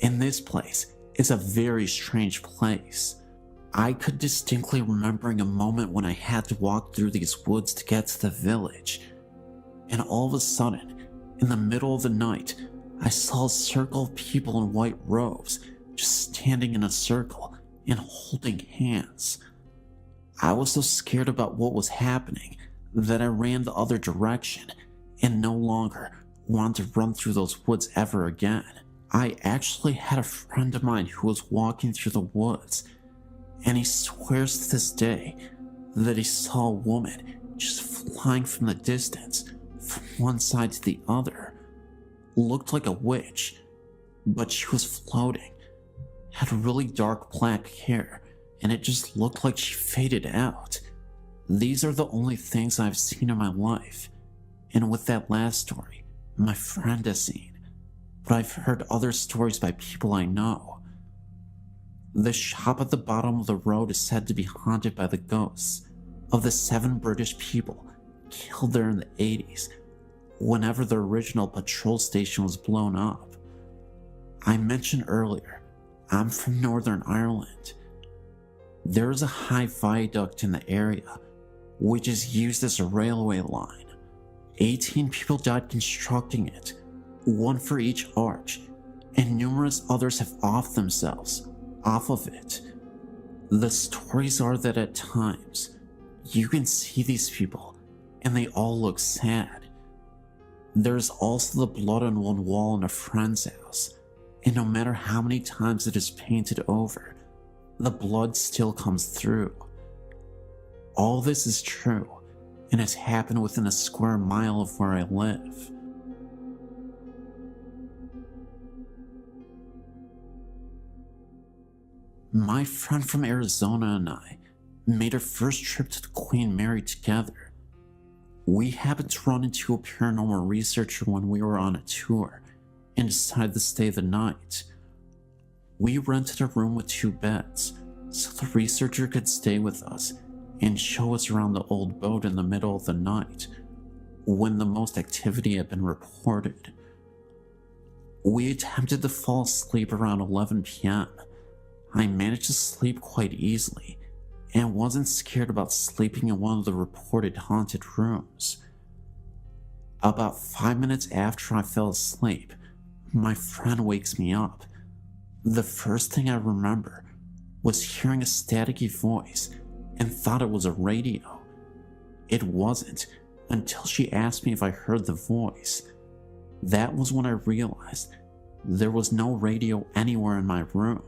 S1: and this place is a very strange place. I could distinctly remembering a moment when I had to walk through these woods to get to the village, and all of a sudden, in the middle of the night, I saw a circle of people in white robes just standing in a circle and holding hands. I was so scared about what was happening that I ran the other direction and no longer wanted to run through those woods ever again. I actually had a friend of mine who was walking through the woods, and he swears to this day that he saw a woman just flying from the distance from one side to the other. Looked like a witch, but she was floating, had really dark black hair, and it just looked like she faded out. These are the only things I've seen in my life, and with that last story, my friend has seen, but I've heard other stories by people I know. The shop at the bottom of the road is said to be haunted by the ghosts of the 7 British people killed there in the 80s whenever the original patrol station was blown up. I mentioned earlier, I'm from Northern Ireland. There is a high viaduct in the area, which is used as a railway line. 18 people died constructing it, 1 for each arch, and numerous others have offed themselves off of it. The stories are that at times, you can see these people, and they all look sad. There's also the blood on one wall in a friend's house, and no matter how many times it is painted over, the blood still comes through. All this is true, and has happened within a square mile of where I live. My friend from Arizona and I made our first trip to the Queen Mary together. We happened to run into a paranormal researcher when we were on a tour and decided to stay the night. We rented a room with 2 beds so the researcher could stay with us and show us around the old boat in the middle of the night when the most activity had been reported. We attempted to fall asleep around 11 p.m. I managed to sleep quite easily and wasn't scared about sleeping in one of the reported haunted rooms. About 5 minutes after I fell asleep, my friend wakes me up. The first thing I remember was hearing a staticky voice and thought it was a radio. It wasn't until she asked me if I heard the voice. That was when I realized there was no radio anywhere in my room.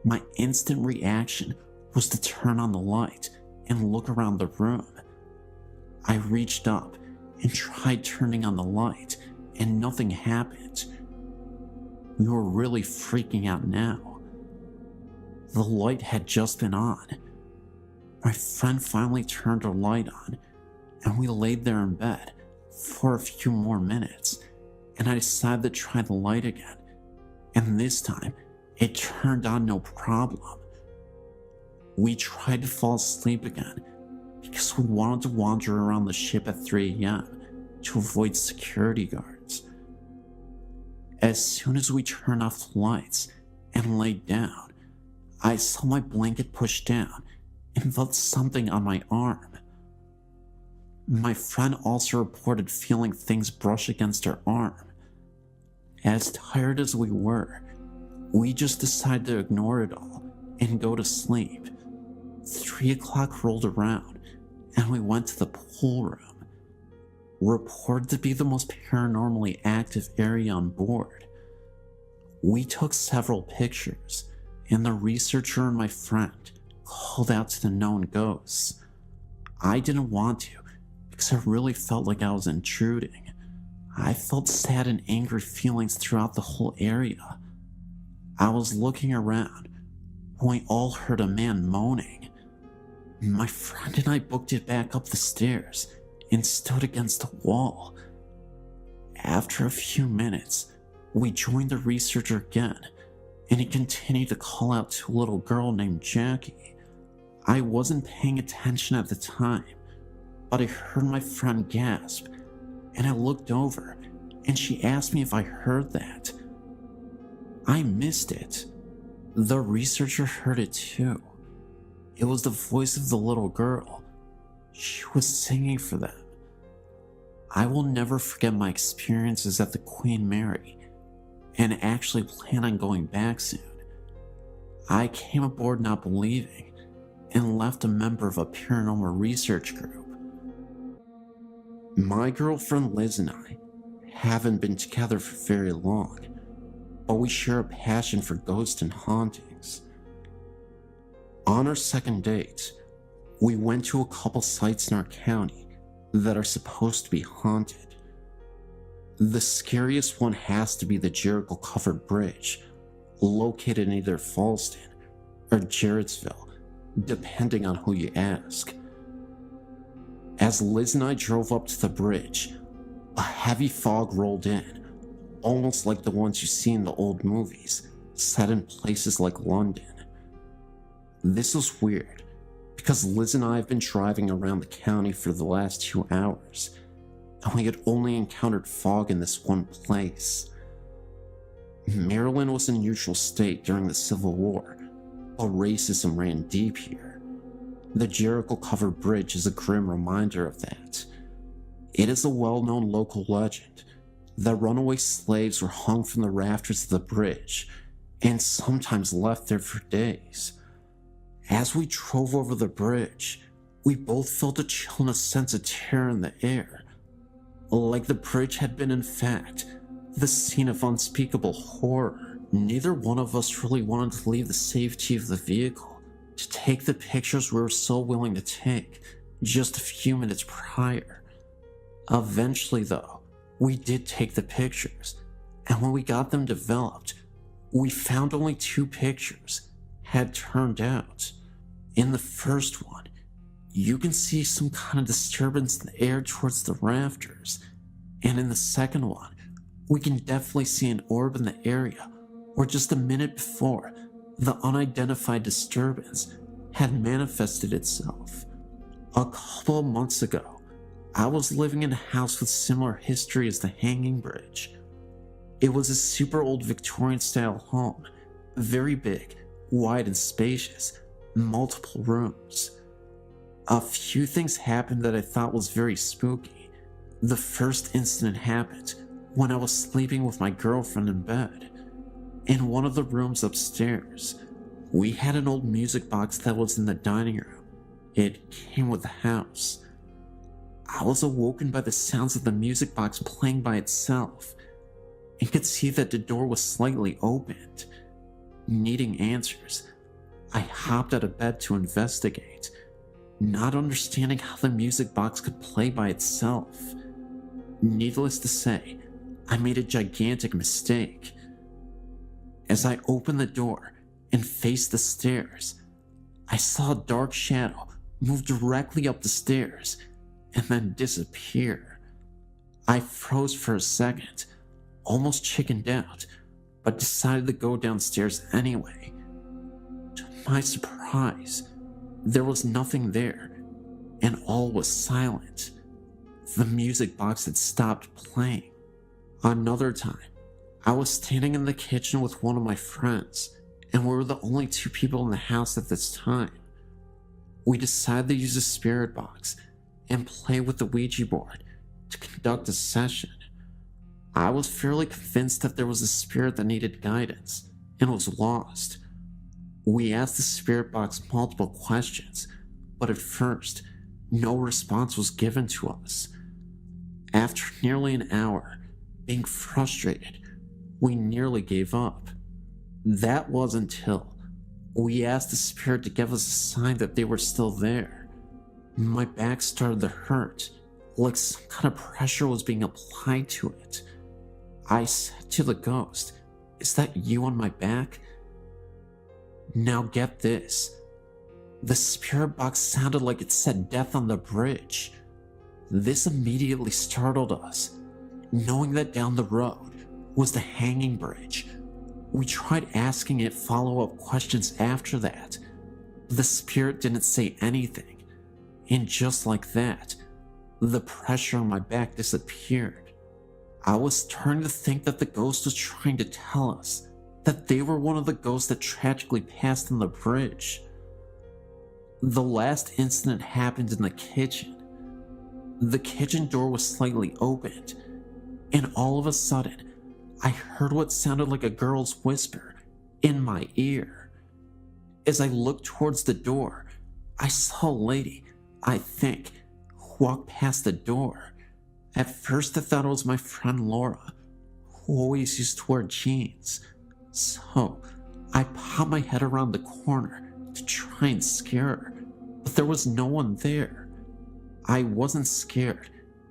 S1: My instant reaction was to turn on the light and look around the room. I reached up and tried turning on the light, and nothing happened. We were really freaking out now. The light had just been on. My friend finally turned her light on, and we laid there in bed for a few more minutes, and I decided to try the light again, and this time it turned on no problem. We tried to fall asleep again because we wanted to wander around the ship at 3 a.m. to avoid security guards. As soon as we turned off the lights and laid down, I saw my blanket pushed down and felt something on my arm. My friend also reported feeling things brush against her arm. As tired as we were, we just decided to ignore it all and go to sleep. 3 o'clock rolled around and we went to the pool room, reported to be the most paranormally active area on board. We took several pictures, and the researcher and my friend called out to the known ghosts. I didn't want to because I really felt like I was intruding. I felt sad and angry feelings throughout the whole area. I was looking around when we all heard a man moaning. My friend and I booked it back up the stairs and stood against the wall. After a few minutes, we joined the researcher again, and he continued to call out to a little girl named Jackie. I wasn't paying attention at the time, but I heard my friend gasp, and I looked over, and she asked me if I heard that. I missed it. The researcher heard it too. It was the voice of the little girl. She was singing for them. I will never forget my experiences at the Queen Mary, and actually plan on going back soon. I came aboard not believing, and left a member of a paranormal research group. My girlfriend Liz and I haven't been together for very long, but we share a passion for ghosts and hauntings. On our second date, we went to a couple sites in our county that are supposed to be haunted. The scariest one has to be the Jericho-covered bridge, located in either Fallston or Jarrettsville, depending on who you ask. As Liz and I drove up to the bridge, a heavy fog rolled in, almost like the ones you see in the old movies, set in places like London. This was weird, because Liz and I have been driving around the county for the last 2 hours, and we had only encountered fog in this one place. Maryland was a neutral state during the Civil War, but racism ran deep here. The Jericho-covered bridge is a grim reminder of that. It is a well-known local legend that runaway slaves were hung from the rafters of the bridge, and sometimes left there for days. As we drove over the bridge, we both felt a chill and a sense of terror in the air. like the bridge had been, in fact, the scene of unspeakable horror. Neither one of us really wanted to leave the safety of the vehicle to take the pictures we were so willing to take just a few minutes prior. Eventually, though, we did take the pictures, and when we got them developed, we found only 2 pictures had turned out. In the first one, you can see some kind of disturbance in the air towards the rafters, and in the second one, we can definitely see an orb in the area where just a minute before, the unidentified disturbance had manifested itself. A couple of months ago, I was living in a house with similar history as the hanging bridge. It was a super old Victorian style home, very big, wide and spacious, multiple rooms. A few things happened that I thought was very spooky. The first incident happened when I was sleeping with my girlfriend in bed. In one of the rooms upstairs, we had an old music box that was in the dining room. It came with the house. I was awoken by the sounds of the music box playing by itself and could see that the door was slightly opened. Needing answers, I hopped out of bed to investigate, not understanding how the music box could play by itself. Needless to say, I made a gigantic mistake. As I opened the door and faced the stairs, I saw a dark shadow move directly up the stairs and then disappear. I froze for a second, almost chickened out, but decided to go downstairs anyway. To my surprise, there was nothing there, and all was silent. The music box had stopped playing. Another time, I was standing in the kitchen with one of my friends, and we were the only 2 people in the house at this time. We decided to use a spirit box and play with the Ouija board to conduct a session. I was fairly convinced that there was a spirit that needed guidance and was lost. We asked the spirit box multiple questions, but at first, no response was given to us. After nearly an hour, being frustrated, we nearly gave up. That was until we asked the spirit to give us a sign that they were still there. My back started to hurt, like some kind of pressure was being applied to it. I said to the ghost, "Is that you on my back?" Now get this. The spirit box sounded like it said death on the bridge. This immediately startled us, knowing that down the road was the hanging bridge. We tried asking it follow-up questions after that. The spirit didn't say anything, and just like that, the pressure on my back disappeared. I was starting to think that the ghost was trying to tell us that they were one of the ghosts that tragically passed on the bridge. The last incident happened in the kitchen. The kitchen door was slightly opened, and all of a sudden, I heard what sounded like a girl's whisper in my ear. As I looked towards the door, I saw a lady, I think, walk past the door. At first I thought it was my friend Laura, who always used to wear jeans. So I popped my head around the corner to try and scare her, but there was no one there. I wasn't scared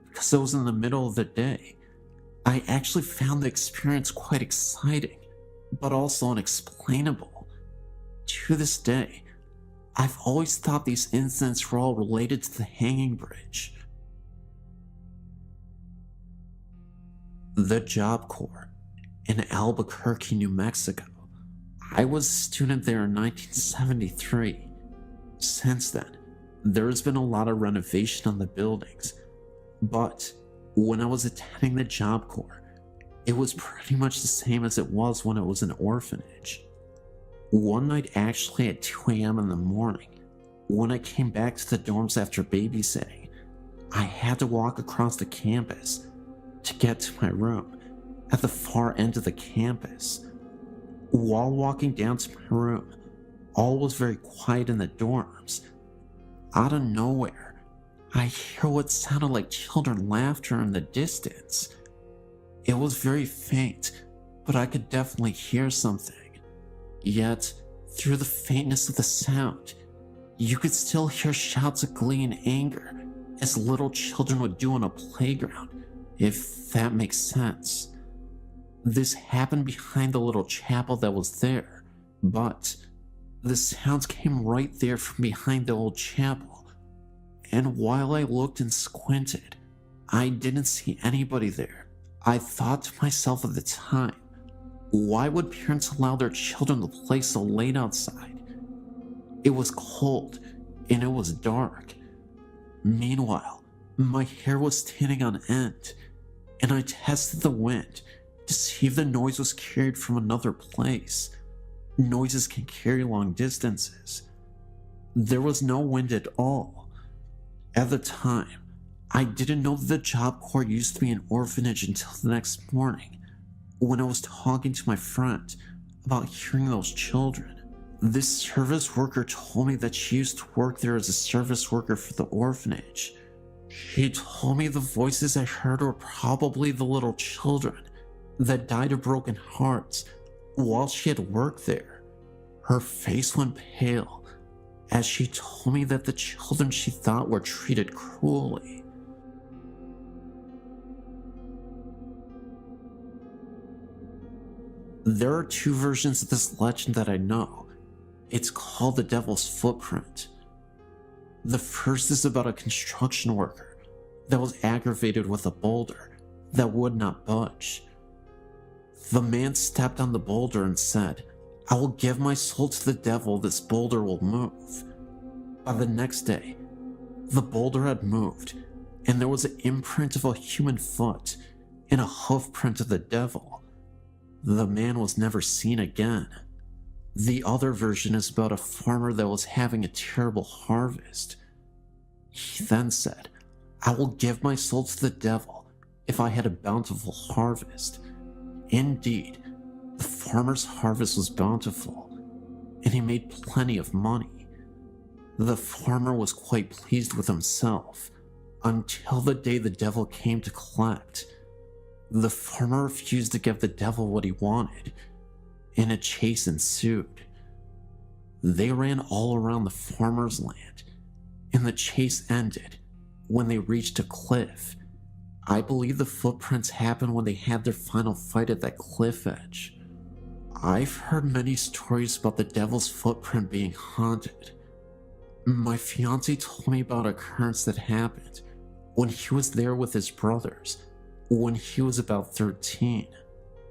S1: because it was in the middle of the day. I actually found the experience quite exciting, but also unexplainable. To this day, I've always thought these incidents were all related to the hanging bridge. The Job Corps in Albuquerque, New Mexico. I was a student there in 1973. Since then, there has been a lot of renovation on the buildings, but when I was attending the Job Corps, it was pretty much the same as it was when it was an orphanage. One night, actually at 2 a.m. in the morning, when I came back to the dorms after babysitting, I had to walk across the campus to get to my room at the far end of the campus. While walking down to my room, all was very quiet in the dorms. Out of nowhere, I hear what sounded like children laughter in the distance. It was very faint, but I could definitely hear something. Yet, through the faintness of the sound, you could still hear shouts of glee and anger, as little children would do on a playground, if that makes sense. This happened behind the little chapel that was there, but the sounds came right there from behind the old chapel, and while I looked and squinted, I didn't see anybody there. I thought to myself at the time, why would parents allow their children to play so late outside? It was cold, and it was dark. Meanwhile, my hair was standing on end, and I tested the wind to see if the noise was carried from another place. Noises can carry long distances. There was no wind at all. At the time, I didn't know that the Job Corps used to be an orphanage until the next morning, when I was talking to my friend about hearing those children. This service worker told me that she used to work there as a service worker for the orphanage. She told me the voices I heard were probably the little children that died of broken hearts while she had worked there. Her face went pale as she told me that the children she thought were treated cruelly. There are two versions of this legend that I know. It's called the Devil's Footprint. The first is about a construction worker that was aggravated with a boulder that would not budge. The man stepped on the boulder and said, "I will give my soul to the devil, this boulder will move." By the next day, the boulder had moved, and there was an imprint of a human foot and a hoof print of the devil. The man was never seen again. The other version is about a farmer that was having a terrible harvest. He then said, "I will give my soul to the devil if I had a bountiful harvest." Indeed, the farmer's harvest was bountiful, and he made plenty of money. The farmer was quite pleased with himself, until the day the devil came to collect. The farmer refused to give the devil what he wanted, and a chase ensued. They ran all around the farmer's land, and the chase ended when they reached a cliff. I believe the footprints happened when they had their final fight at that cliff edge. I've heard many stories about the devil's footprint being haunted. My fiance told me about an occurrence that happened when he was there with his brothers when he was about 13.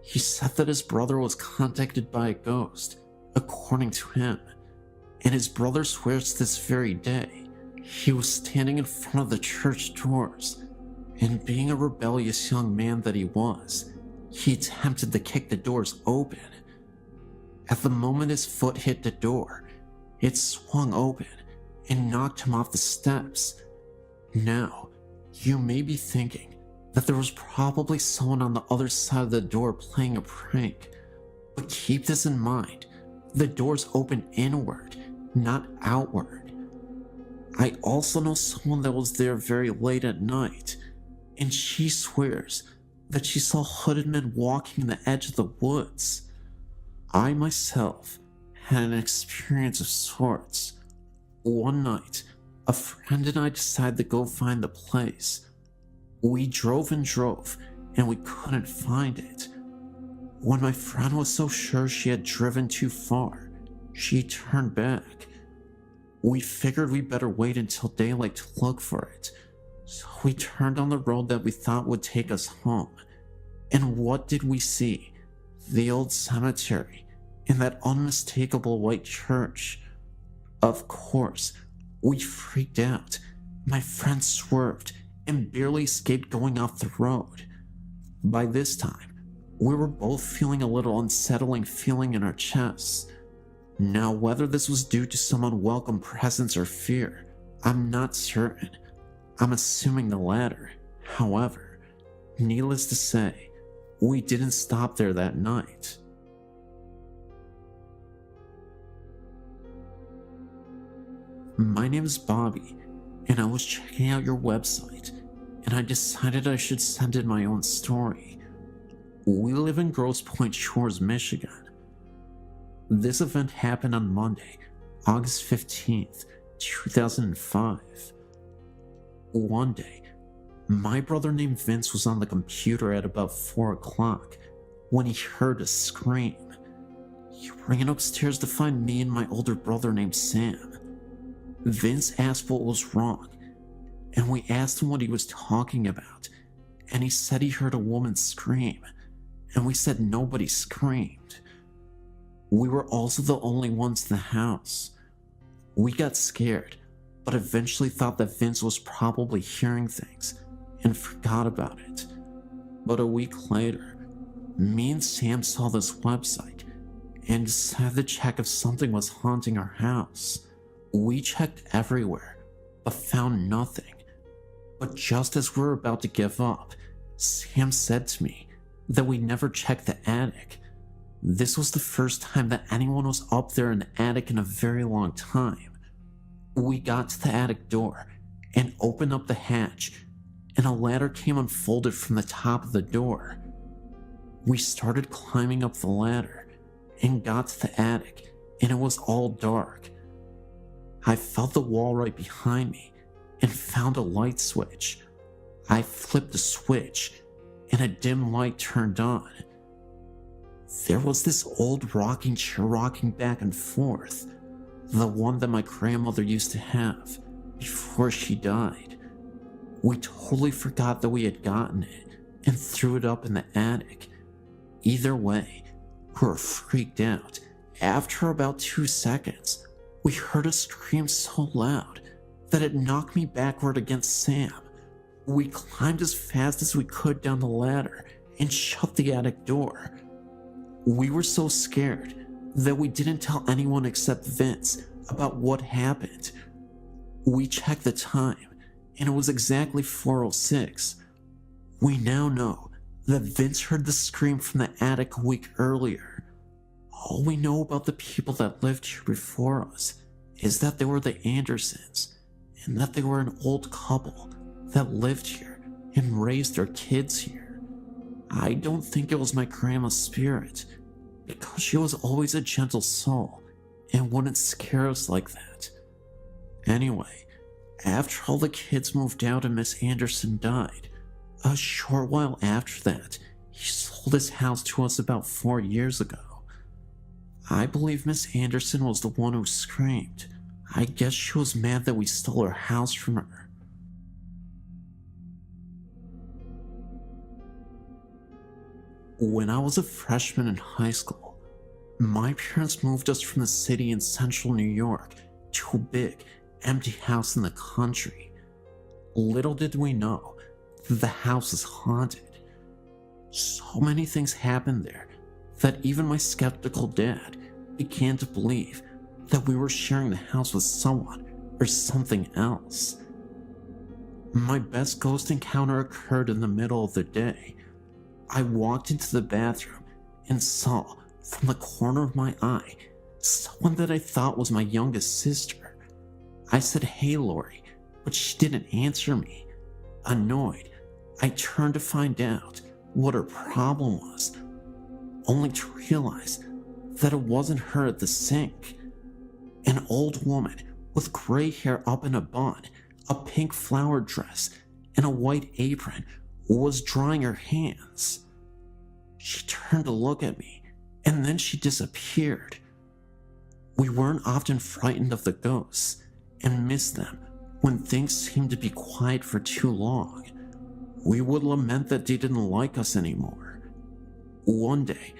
S1: He said that his brother was contacted by a ghost, according to him, and his brother swears to this very day he was standing in front of the church doors, and being a rebellious young man that he was, he attempted to kick the doors open. At the moment his foot hit the door, it swung open and knocked him off the steps. Now, you may be thinking that there was probably someone on the other side of the door playing a prank, but keep this in mind, the doors open inward, not outward. I also know someone that was there very late at night, and she swears that she saw hooded men walking the edge of the woods. I myself had an experience of sorts. One night, a friend and I decided to go find the place. We drove and drove, and we couldn't find it. When my friend was so sure she had driven too far, she turned back. We figured we better wait until daylight to look for it, so we turned on the road that we thought would take us home. And what did we see? The old cemetery and that unmistakable white church. Of course, we freaked out. My friend swerved and barely escaped going off the road. By this time, we were both feeling a little unsettling feeling in our chests. Now, whether this was due to some unwelcome presence or fear, I'm not certain. I'm assuming the latter. However, needless to say, we didn't stop there that night. My name is Bobby, and I was checking out your website, and I decided I should send in my own story. We live in Grosse Pointe Shores, Michigan. This event happened on Monday, August 15th, 2005. One day, my brother named Vince was on the computer at about 4 o'clock when he heard a scream. He ran upstairs to find me and my older brother named Sam. Vince asked what was wrong, and we asked him what he was talking about, and he said he heard a woman scream, and we said nobody screamed. We were also the only ones in the house. We got scared, but eventually thought that Vince was probably hearing things and forgot about it. But a week later, me and Sam saw this website and decided to check if something was haunting our house. We checked everywhere, but found nothing. But just as we were about to give up, Sam said to me that we never checked the attic. This was the first time that anyone was up there in the attic in a very long time. We got to the attic door and opened up the hatch, and a ladder came unfolded from the top of the door. We started climbing up the ladder and got to the attic, and it was all dark. I felt the wall right behind me and found a light switch. I flipped the switch, and a dim light turned on. There was this old rocking chair rocking back and forth, the one that my grandmother used to have before she died. We totally forgot that we had gotten it and threw it up in the attic. Either way, we were freaked out. After about 2 seconds, we heard a scream so loud that it knocked me backward against Sam. We climbed as fast as we could down the ladder and shut the attic door. We were so scared that we didn't tell anyone except Vince about what happened. We checked the time, and it was exactly 4:06. We now know that Vince heard the scream from the attic a week earlier. All we know about the people that lived here before us is that they were the Andersons, and that they were an old couple that lived here and raised their kids here. I don't think it was my grandma's spirit, because she was always a gentle soul and wouldn't scare us like that. Anyway, after all the kids moved out and Miss Anderson died, a short while after that, he sold his house to us about 4 years ago. I believe Miss Anderson was the one who screamed. I guess she was mad that we stole her house from her. When I was a freshman in high school, my parents moved us from the city in central New York to a big, empty house in the country. Little did we know that the house is haunted. So many things happened there that even my skeptical dad began to believe that we were sharing the house with someone or something else. My best ghost encounter occurred in the middle of the day. I walked into the bathroom and saw, from the corner of my eye, someone that I thought was my youngest sister. I said, "Hey, Lori," but she didn't answer me. Annoyed, I turned to find out what her problem was, only to realize that it wasn't her at the sink. An old woman with gray hair up in a bun, a pink flower dress, and a white apron was drying her hands. She turned to look at me, and then she disappeared. We weren't often frightened of the ghosts, and missed them when things seemed to be quiet for too long. We would lament that they didn't like us anymore. One day,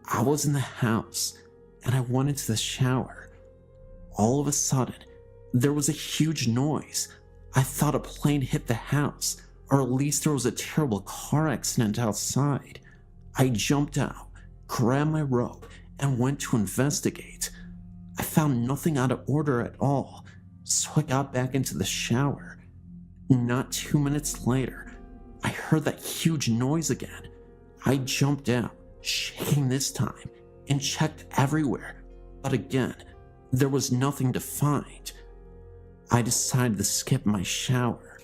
S1: I was in the house, and I went into the shower. All of a sudden, there was a huge noise. I thought a plane hit the house, or at least there was a terrible car accident outside. I jumped out, grabbed my robe, and went to investigate. I found nothing out of order at all, so I got back into the shower. Not 2 minutes later, I heard that huge noise again. I jumped out, shaking this time, and checked everywhere, but again, there was nothing to find. I decided to skip my shower.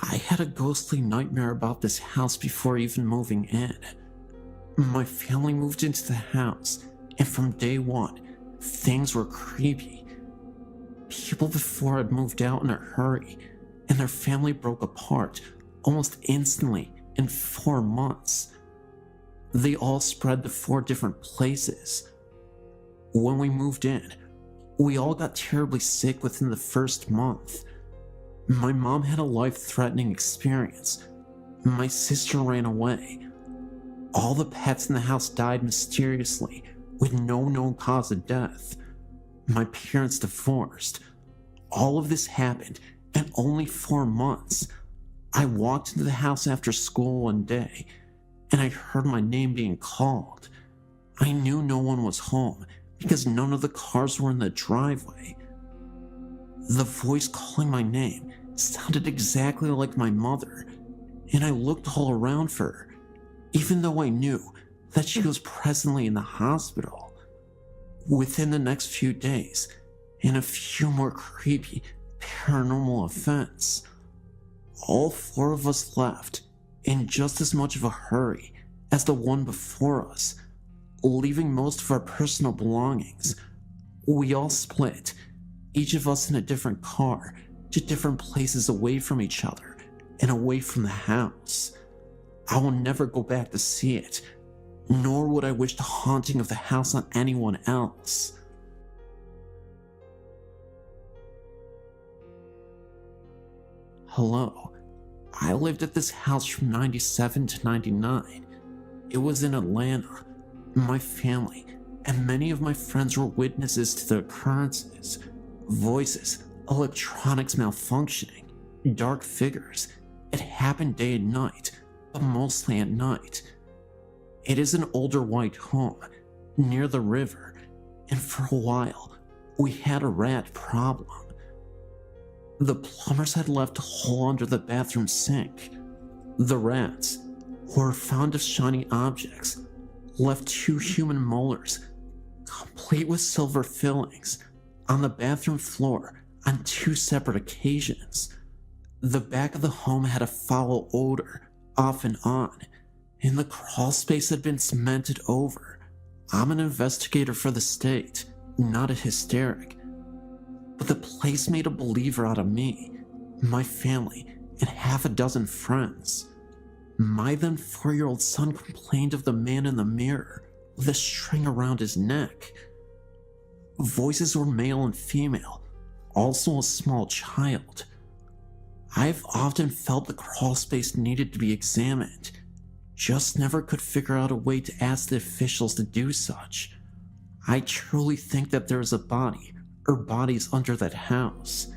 S1: I had a ghostly nightmare about this house before even moving in. My family moved into the house, and from day one, things were creepy. People before had moved out in a hurry, and their family broke apart almost instantly in 4 months. They all spread to 4 different places. When we moved in, we all got terribly sick within the first month. My mom had a life-threatening experience. My sister ran away. All the pets in the house died mysteriously with no known cause of death. My parents divorced. All of this happened in only 4 months. I walked into the house after school one day, and I heard my name being called. I knew no one was home because none of the cars were in the driveway. The voice calling my name sounded exactly like my mother, and I looked all around for her, even though I knew that she was presently in the hospital. Within the next few days, and a few more creepy paranormal events, all 4 of us left in just as much of a hurry as the one before us, leaving most of our personal belongings. We all split, each of us in a different car, to different places away from each other and away from the house. I will never go back to see it, nor would I wish the haunting of the house on anyone else. Hello. I lived at this house from 97 to 99. It was in Atlanta. My family and many of my friends were witnesses to the occurrences. Voices, electronics malfunctioning, dark figures. It happened day and night, but mostly at night. It is an older white home near the river, and for a while we had a rat problem. The plumbers had left a hole under the bathroom sink. The rats, who were fond of shiny objects, left 2 human molars, complete with silver fillings, on the bathroom floor on 2 separate occasions. The back of the home had a foul odor, off and on, and the crawl space had been cemented over. I'm an investigator for the state, not a hysteric, but the place made a believer out of me, my family, and half a dozen friends. My then 4-year-old son complained of the man in the mirror with a string around his neck. Voices were male and female, also a small child. I've often felt the crawl space needed to be examined, just never could figure out a way to ask the officials to do such. I truly think that there is a body or bodies under that house.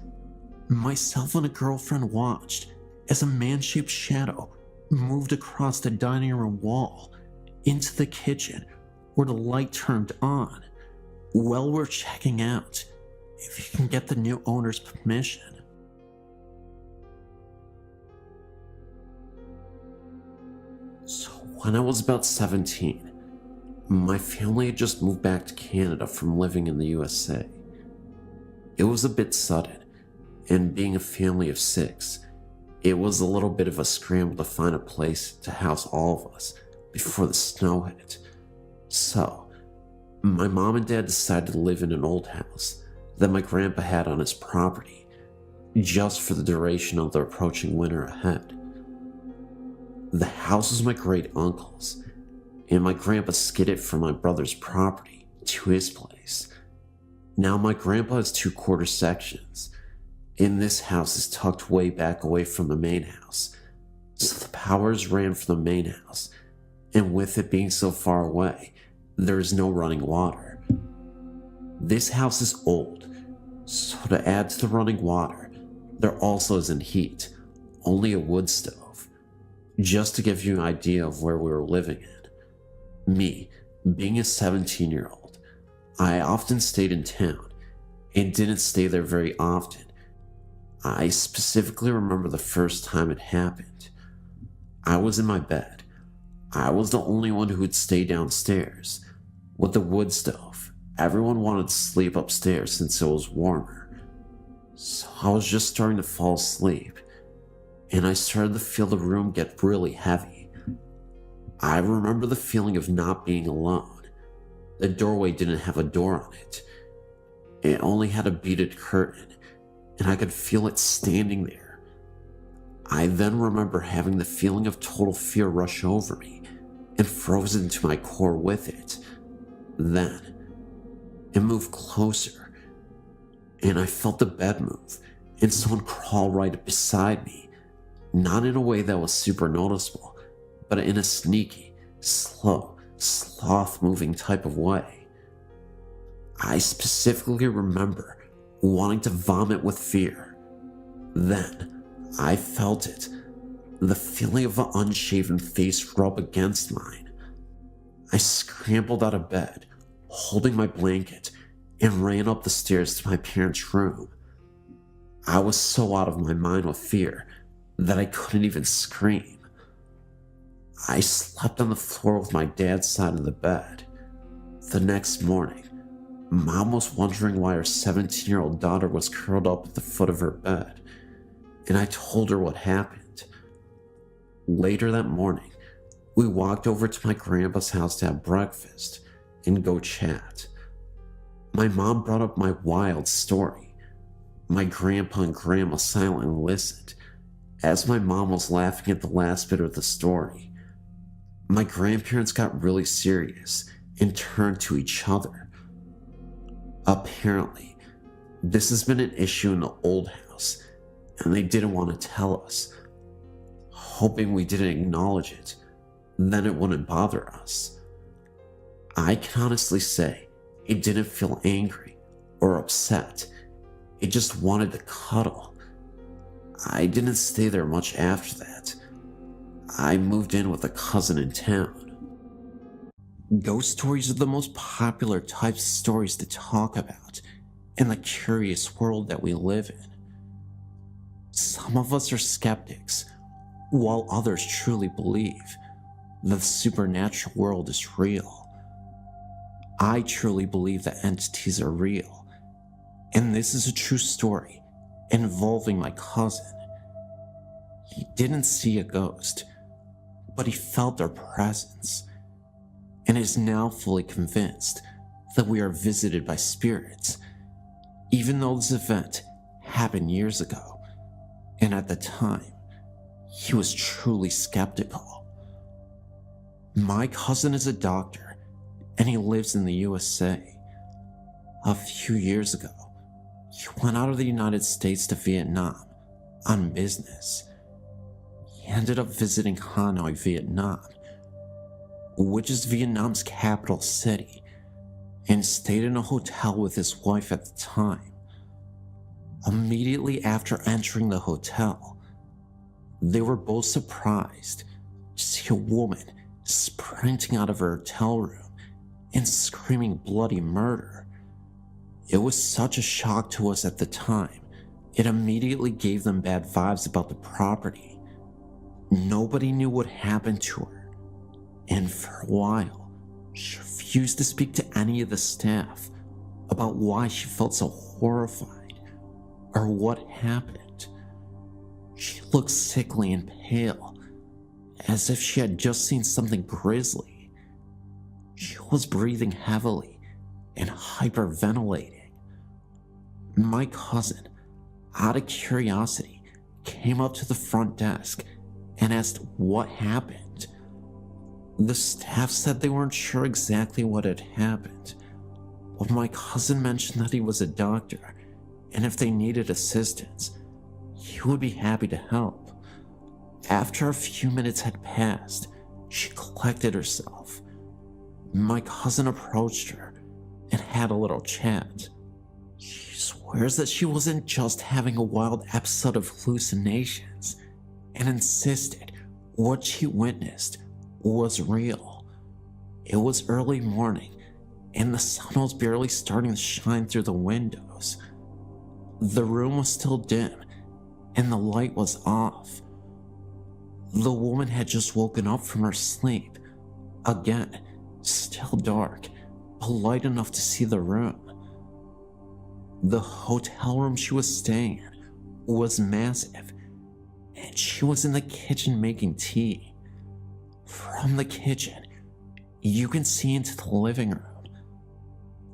S1: Myself and a girlfriend watched as a man-shaped shadow moved across the dining room wall into the kitchen where the light turned on. While we're checking out, if you can get the new owner's permission. So when I was about 17, my family had just moved back to Canada from living in the USA. It was a bit sudden, and being a family of 6, it was a little bit of a scramble to find a place to house all of us before the snow hit. So, my mom and dad decided to live in an old house that my grandpa had on his property, just for the duration of the approaching winter ahead. The house was my great uncle's, and my grandpa skidded from my brother's property to his place. Now my grandpa has 2 quarter sections, and this house is tucked way back away from the main house, so the powers ran from the main house, and with it being so far away, there is no running water. This house is old, so to add to the running water, there also isn't heat, only a wood stove. Just to give you an idea of where we were living in. Me, being a 17-year-old, I often stayed in town, and didn't stay there very often. I specifically remember the first time it happened. I was in my bed. I was the only one who would stay downstairs. With the wood stove, everyone wanted to sleep upstairs since it was warmer. So I was just starting to fall asleep, and I started to feel the room get really heavy. I remember the feeling of not being alone. The doorway didn't have a door on it. It only had a beaded curtain, and I could feel it standing there. I then remember having the feeling of total fear rush over me and frozen to my core with it. Then, it moved closer, and I felt the bed move and someone crawl right beside me, not in a way that was super noticeable, but in a sneaky, slow, sloth-moving type of way. I specifically remember wanting to vomit with fear. Then, I felt it, the feeling of an unshaven face rub against mine. I scrambled out of bed, holding my blanket, and ran up the stairs to my parents' room. I was so out of my mind with fear that I couldn't even scream. I slept on the floor with my dad's side of the bed. The next morning, Mom was wondering why her 17-year-old daughter was curled up at the foot of her bed, and I told her what happened. Later that morning, we walked over to my grandpa's house to have breakfast and go chat. My mom brought up my wild story. My grandpa and grandma silently listened, as my mom was laughing at the last bit of the story. My grandparents got really serious and turned to each other. Apparently, this has been an issue in the old house, and they didn't want to tell us, hoping we didn't acknowledge it, then it wouldn't bother us. I can honestly say it didn't feel angry or upset. It just wanted to cuddle. I didn't stay there much after that. I moved in with a cousin in town. Ghost stories are the most popular types of stories to talk about in the curious world that we live in. Some of us are skeptics, while others truly believe that the supernatural world is real. I truly believe that entities are real, and this is a true story involving my cousin. He didn't see a ghost, but he felt their presence, and is now fully convinced that we are visited by spirits, even though this event happened years ago, and at the time, he was truly skeptical. My cousin is a doctor, and he lives in the USA. A few years ago, he went out of the United States to Vietnam on business. He ended up visiting Hanoi, Vietnam, which is Vietnam's capital city, and stayed in a hotel with his wife at the time. Immediately after entering the hotel, they were both surprised to see a woman sprinting out of her hotel room and screaming bloody murder. It was such a shock to us at the time, it immediately gave them bad vibes about the property. Nobody knew what happened to her, and for a while, she refused to speak to any of the staff about why she felt so horrified or what happened. She looked sickly and pale, as if she had just seen something grisly. She was breathing heavily and hyperventilating. My cousin, out of curiosity, came up to the front desk and asked what happened. The staff said they weren't sure exactly what had happened, but my cousin mentioned that he was a doctor, and if they needed assistance, he would be happy to help. After a few minutes had passed, she collected herself. My cousin approached her and had a little chat. She swears that she wasn't just having a wild episode of hallucinations, and insisted what she witnessed was real. It was early morning, and the sun was barely starting to shine through the windows. The room was still dim, and the light was off. The woman had just woken up from her sleep. Again, still dark, but light enough to see the room. The hotel room she was staying in was massive, and she was in the kitchen making tea. From the kitchen, you can see into the living room.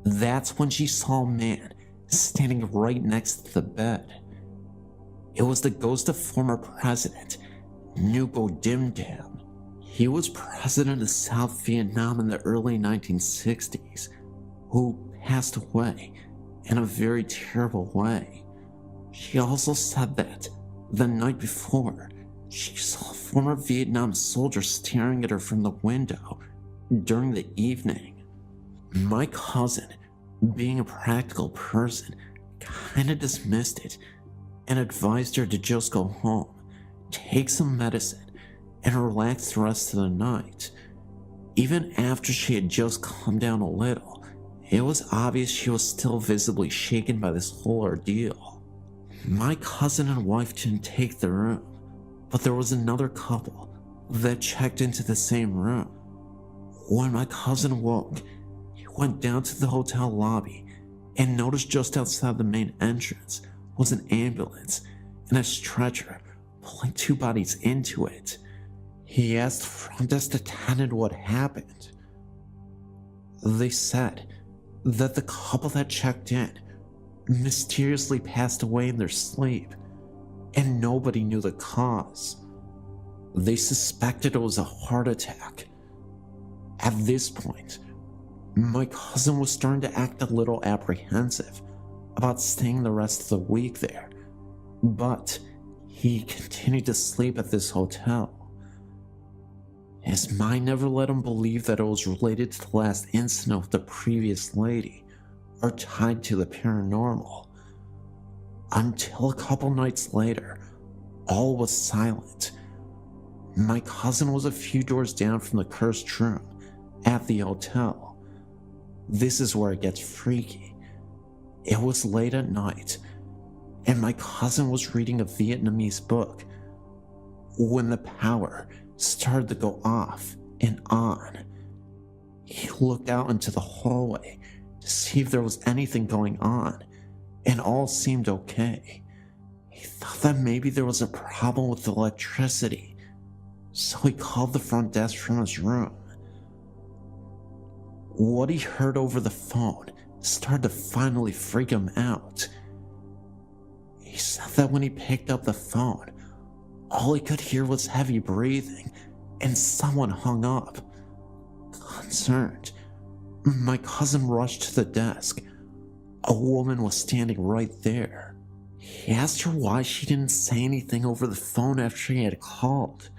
S1: That's when she saw a man standing right next to the bed. It was the ghost of former President Nguyen Dim Dam. He was president of South Vietnam in the early 1960s, who passed away in a very terrible way. She also said that the night before, she saw a former Vietnam soldier staring at her from the window during the evening. My cousin, being a practical person, kinda dismissed it and advised her to just go home, take some medicine, and relax the rest of the night. Even after she had just calmed down a little, it was obvious she was still visibly shaken by this whole ordeal. My cousin and wife didn't take the room, but there was another couple that checked into the same room. When my cousin woke, he went down to the hotel lobby and noticed just outside the main entrance was an ambulance and a stretcher pulling two bodies into it. He asked the front desk attendant what happened. They said that the couple that checked in mysteriously passed away in their sleep, and nobody knew the cause. They suspected it was a heart attack. At this point, my cousin was starting to act a little apprehensive about staying the rest of the week there, but he continued to sleep at this hotel. His mind never let him believe that it was related to the last incident with the previous lady or tied to the paranormal. Until a couple nights later, all was silent. My cousin was a few doors down from the cursed room at the hotel. This is where it gets freaky. It was late at night, and my cousin was reading a Vietnamese book when the power started to go off and on. He looked out into the hallway to see if there was anything going on, and all seemed okay. He thought that maybe there was a problem with the electricity, so he called the front desk from his room. What he heard over the phone started to finally freak him out. He said that when he picked up the phone, all he could hear was heavy breathing, and someone hung up. Concerned, my cousin rushed to the desk. A woman was standing right there. He asked her why she didn't say anything over the phone after he had called.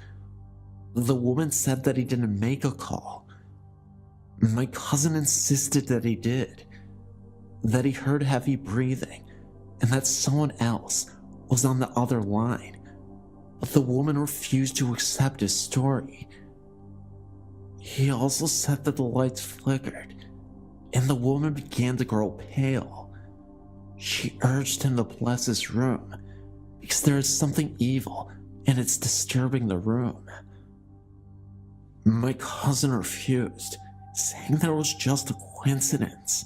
S1: The woman said that he didn't make a call. My cousin insisted that he did, that he heard heavy breathing, and that someone else was on the other line, but the woman refused to accept his story. He also said that the lights flickered, and the woman began to grow pale. She urged him to bless his room, because there is something evil and it's disturbing the room. My cousin refused, saying that it was just a coincidence.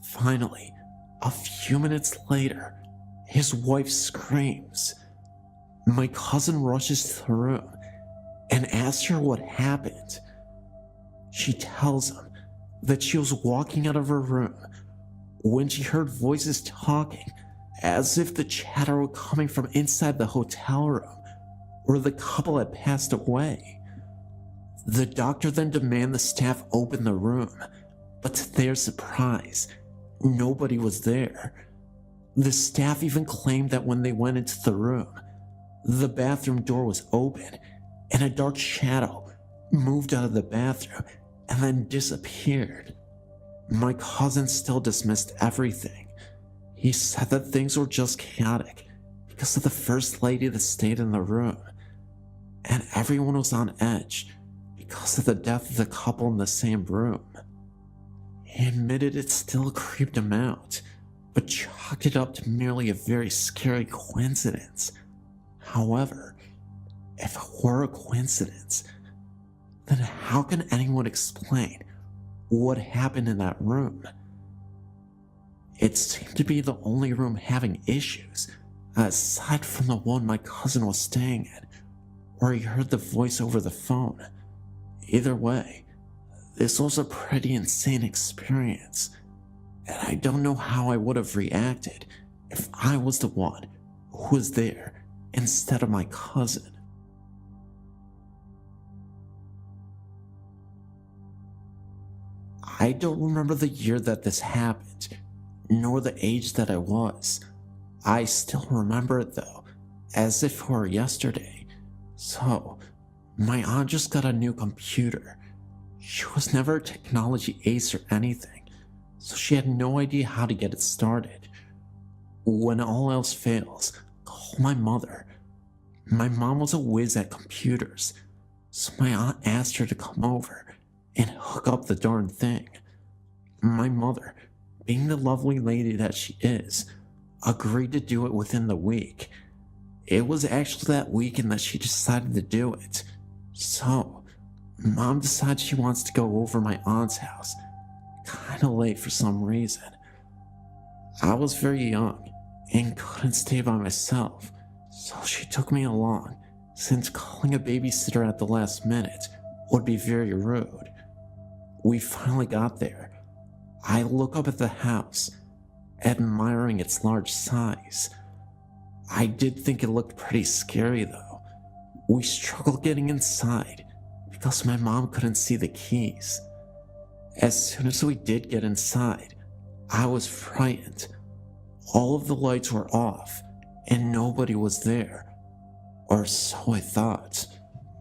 S1: Finally, a few minutes later, his wife screams. My cousin rushes to the room and asks her what happened. She tells him that she was walking out of her room when she heard voices talking, as if the chatter were coming from inside the hotel room where the couple had passed away. The doctor then demanded the staff open the room, but to their surprise, nobody was there. The staff even claimed that when they went into the room, the bathroom door was open and a dark shadow moved out of the bathroom and then disappeared. My cousin still dismissed everything. He said that things were just chaotic because of the first lady that stayed in the room, and everyone was on edge because of the death of the couple in the same room. He admitted it still creeped him out, but chalked it up to merely a very scary coincidence. However, if it were a coincidence, then how can anyone explain what happened in that room? It seemed to be the only room having issues, aside from the one my cousin was staying in, where he heard the voice over the phone. Either way, this was a pretty insane experience, and I don't know how I would have reacted if I was the one who was there instead of my cousin. I don't remember the year that this happened, nor the age that I was. I still remember it though, as if it were yesterday. So, my aunt just got a new computer. She was never a technology ace or anything, so she had no idea how to get it started. When all else fails, call my mother. My mom was a whiz at computers, so my aunt asked her to come over and hook up the darn thing. My mother, being the lovely lady that she is, agreed to do it within the week. It was actually that weekend that she decided to do it. So, Mom decides she wants to go over my aunt's house, kinda late for some reason. I was very young and couldn't stay by myself, so she took me along, since calling a babysitter at the last minute would be very rude. We finally got there. I look up at the house, admiring its large size. I did think it looked pretty scary though. We struggled getting inside because my mom couldn't see the keys. As soon as we did get inside, I was frightened. All of the lights were off and nobody was there. Or so I thought.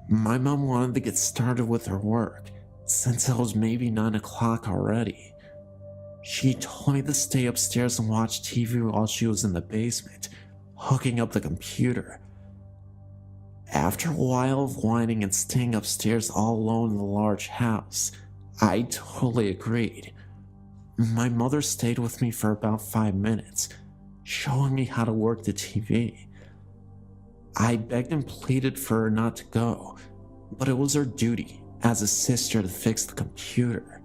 S1: My mom wanted to get started with her work since it was maybe 9 o'clock already. She told me to stay upstairs and watch TV while she was in the basement, hooking up the computer. After a while of whining and staying upstairs all alone in the large house, I totally agreed. My mother stayed with me for about 5 minutes, showing me how to work the TV. I begged and pleaded for her not to go, but it was her duty as a sister to fix the computer.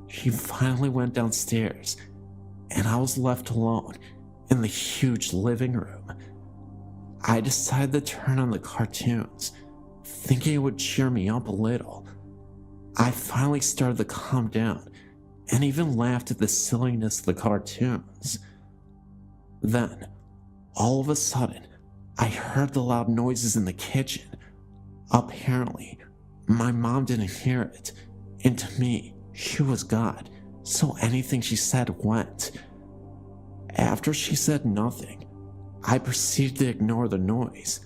S1: She finally went downstairs, and I was left alone in the huge living room. I decided to turn on the cartoons, thinking it would cheer me up a little. I finally started to calm down, and even laughed at the silliness of the cartoons. Then, all of a sudden, I heard the loud noises in the kitchen. Apparently, my mom didn't hear it, and to me, she was God, so anything she said went. After she said nothing, I proceeded to ignore the noise.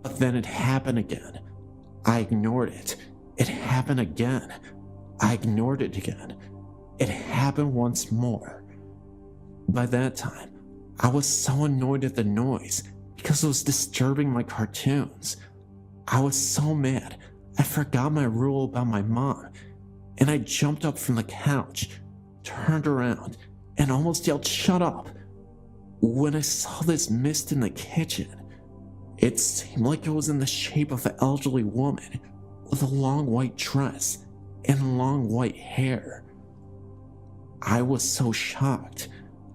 S1: But then it happened again. I ignored it. It happened again. I ignored it again. It happened once more. By that time, I was so annoyed at the noise because it was disturbing my cartoons. I was so mad, I forgot my rule about my mom, and I jumped up from the couch, turned around, and almost yelled, "Shut up!" when I saw this mist in the kitchen. It seemed like it was in the shape of an elderly woman with a long white dress and long white hair. I was so shocked,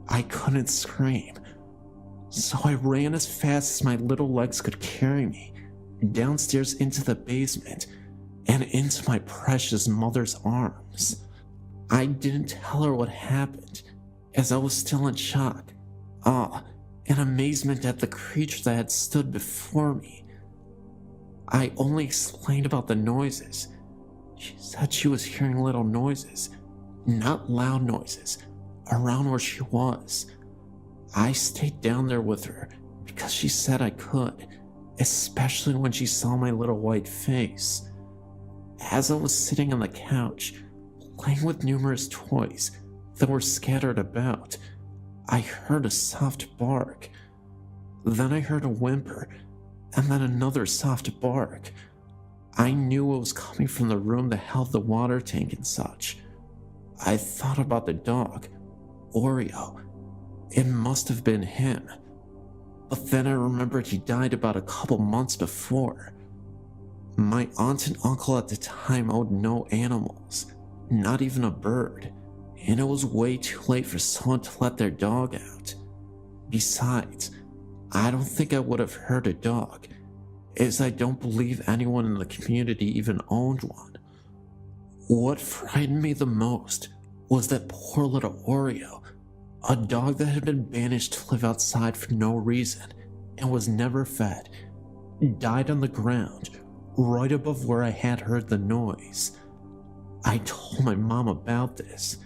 S1: I couldn't scream. So I ran as fast as my little legs could carry me, downstairs into the basement, and into my precious mother's arms. I didn't tell her what happened, as I was still in shock, awe, and amazement at the creature that had stood before me. I only explained about the noises. She said she was hearing little noises, not loud noises, around where she was. I stayed down there with her because she said I could, especially when she saw my little white face. As I was sitting on the couch, playing with numerous toys that were scattered about, I heard a soft bark. Then I heard a whimper, and then another soft bark. I knew it was coming from the room that held the water tank and such. I thought about the dog, Oreo. It must have been him. But then I remembered he died about a couple months before. My aunt and uncle at the time owned no animals, not even a bird, and it was way too late for someone to let their dog out. Besides, I don't think I would have hurt a dog, as I don't believe anyone in the community even owned one. What frightened me the most was that poor little Oreo, a dog that had been banished to live outside for no reason and was never fed, died on the ground right above where I had heard the noise. I told my mom about this.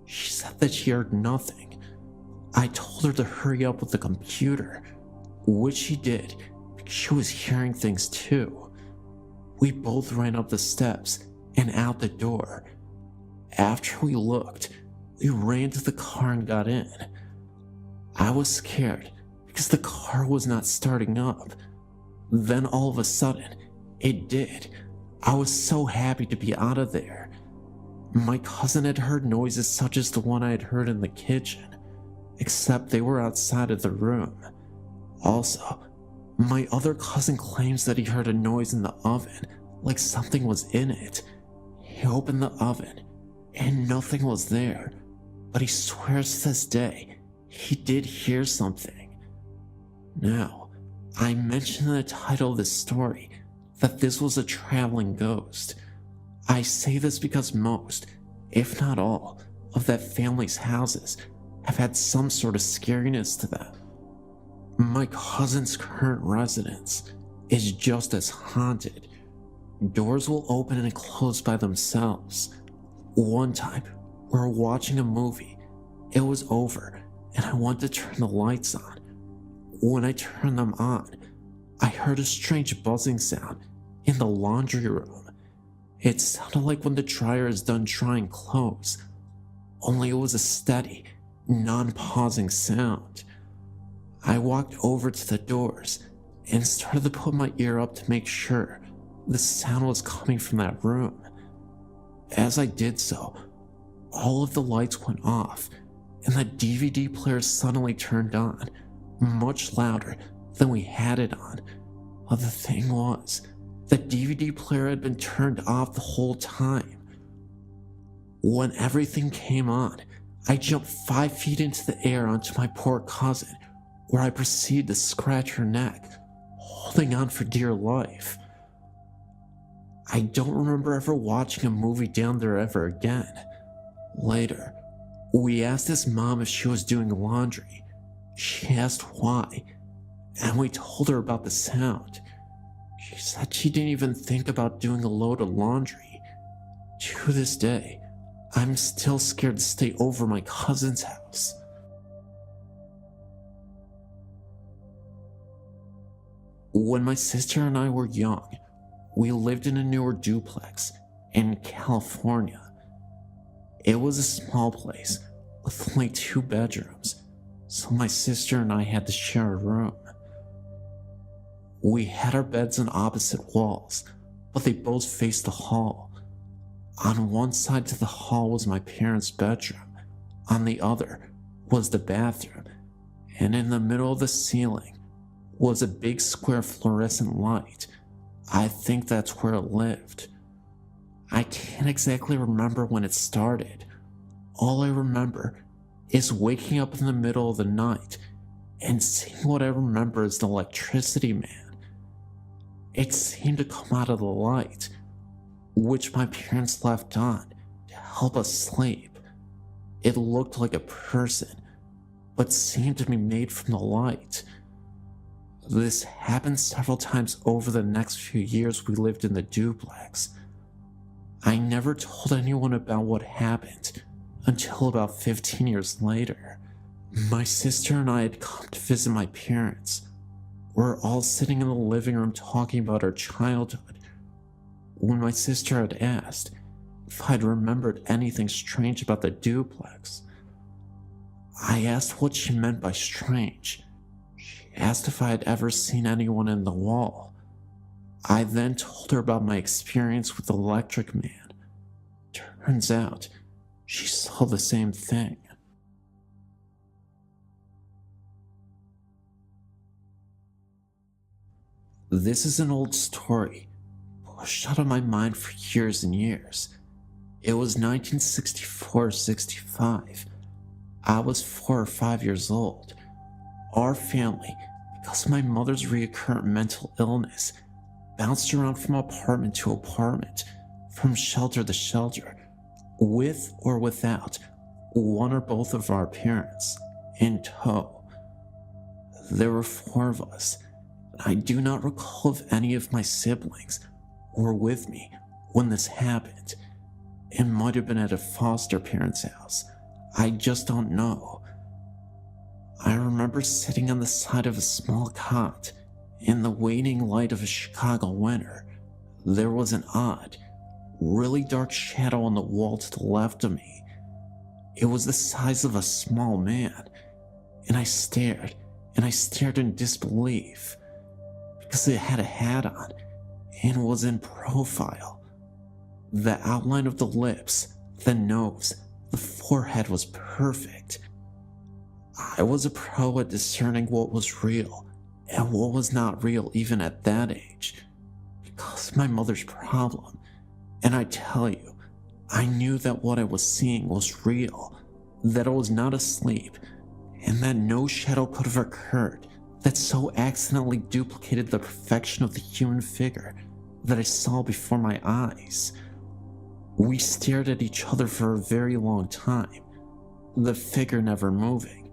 S1: She said that she heard nothing. I told her to hurry up with the computer, which she did because she was hearing things too. We both ran up the steps and out the door. After we looked, we ran to the car and got in. I was scared because the car was not starting up. Then all of a sudden, it did. I was so happy to be out of there. My cousin had heard noises such as the one I had heard in the kitchen, except they were outside of the room. Also, my other cousin claims that he heard a noise in the oven, like something was in it. He opened the oven, and nothing was there, but he swears to this day he did hear something. Now, I mentioned in the title of this story that this was a traveling ghost. I say this because most, if not all, of that family's houses have had some sort of scariness to them. My cousin's current residence is just as haunted. Doors will open and close by themselves. One time, we were watching a movie. It was over, and I wanted to turn the lights on. When I turned them on, I heard a strange buzzing sound in the laundry room. It sounded like when the dryer is done drying clothes, only it was a steady, non-pausing sound. I walked over to the doors and started to put my ear up to make sure the sound was coming from that room. As I did so, all of the lights went off and the DVD player suddenly turned on, much louder than we had it on. But the thing was, the DVD player had been turned off the whole time. When everything came on, I jumped 5 feet into the air onto my poor cousin, where I proceeded to scratch her neck, holding on for dear life. I don't remember ever watching a movie down there ever again. Later, we asked his mom if she was doing laundry. She asked why, and we told her about the sound. She said she didn't even think about doing a load of laundry. To this day, I'm still scared to stay over my cousin's house. When my sister and I were young, we lived in a newer duplex in California. It was a small place with only 2 bedrooms, so my sister and I had to share a room. We had our beds on opposite walls, but they both faced the hall. On one side to the hall was my parents' bedroom, on the other was the bathroom, and in the middle of the ceiling was a big square fluorescent light. I think that's where it lived. I can't exactly remember when it started. All I remember is waking up in the middle of the night and seeing what I remember as the electricity man. It seemed to come out of the light, which my parents left on to help us sleep. It looked like a person, but seemed to be made from the light. This happened several times over the next few years we lived in the duplex. I never told anyone about what happened until about 15 years later. My sister and I had come to visit my parents. We're all sitting in the living room talking about our childhood when my sister had asked if I'd remembered anything strange about the duplex. I asked what she meant by strange. She asked if I had ever seen anyone in the wall. I then told her about my experience with the electric man. Turns out, she saw the same thing. This is an old story, pushed out of my mind for years and years. It was 1964-65. I was 4 or 5 years old. Our family, because of my mother's recurrent mental illness, bounced around from apartment to apartment, from shelter to shelter, with or without one or both of our parents in tow. There were 4 of us, and I do not recall if any of my siblings were with me when this happened. It might have been at a foster parent's house. I just don't know. I remember sitting on the side of a small cot in the waning light of a Chicago winter. There was an odd, really dark shadow on the wall to the left of me. It was the size of a small man, and I stared in disbelief, because it had a hat on and was in profile. The outline of the lips, the nose, the forehead was perfect. I was a pro at discerning what was real and what was not real even at that age, because of my mother's problem. And I tell you, I knew that what I was seeing was real, that I was not asleep, and that no shadow could have occurred that so accidentally duplicated the perfection of the human figure that I saw before my eyes. We stared at each other for a very long time, the figure never moving.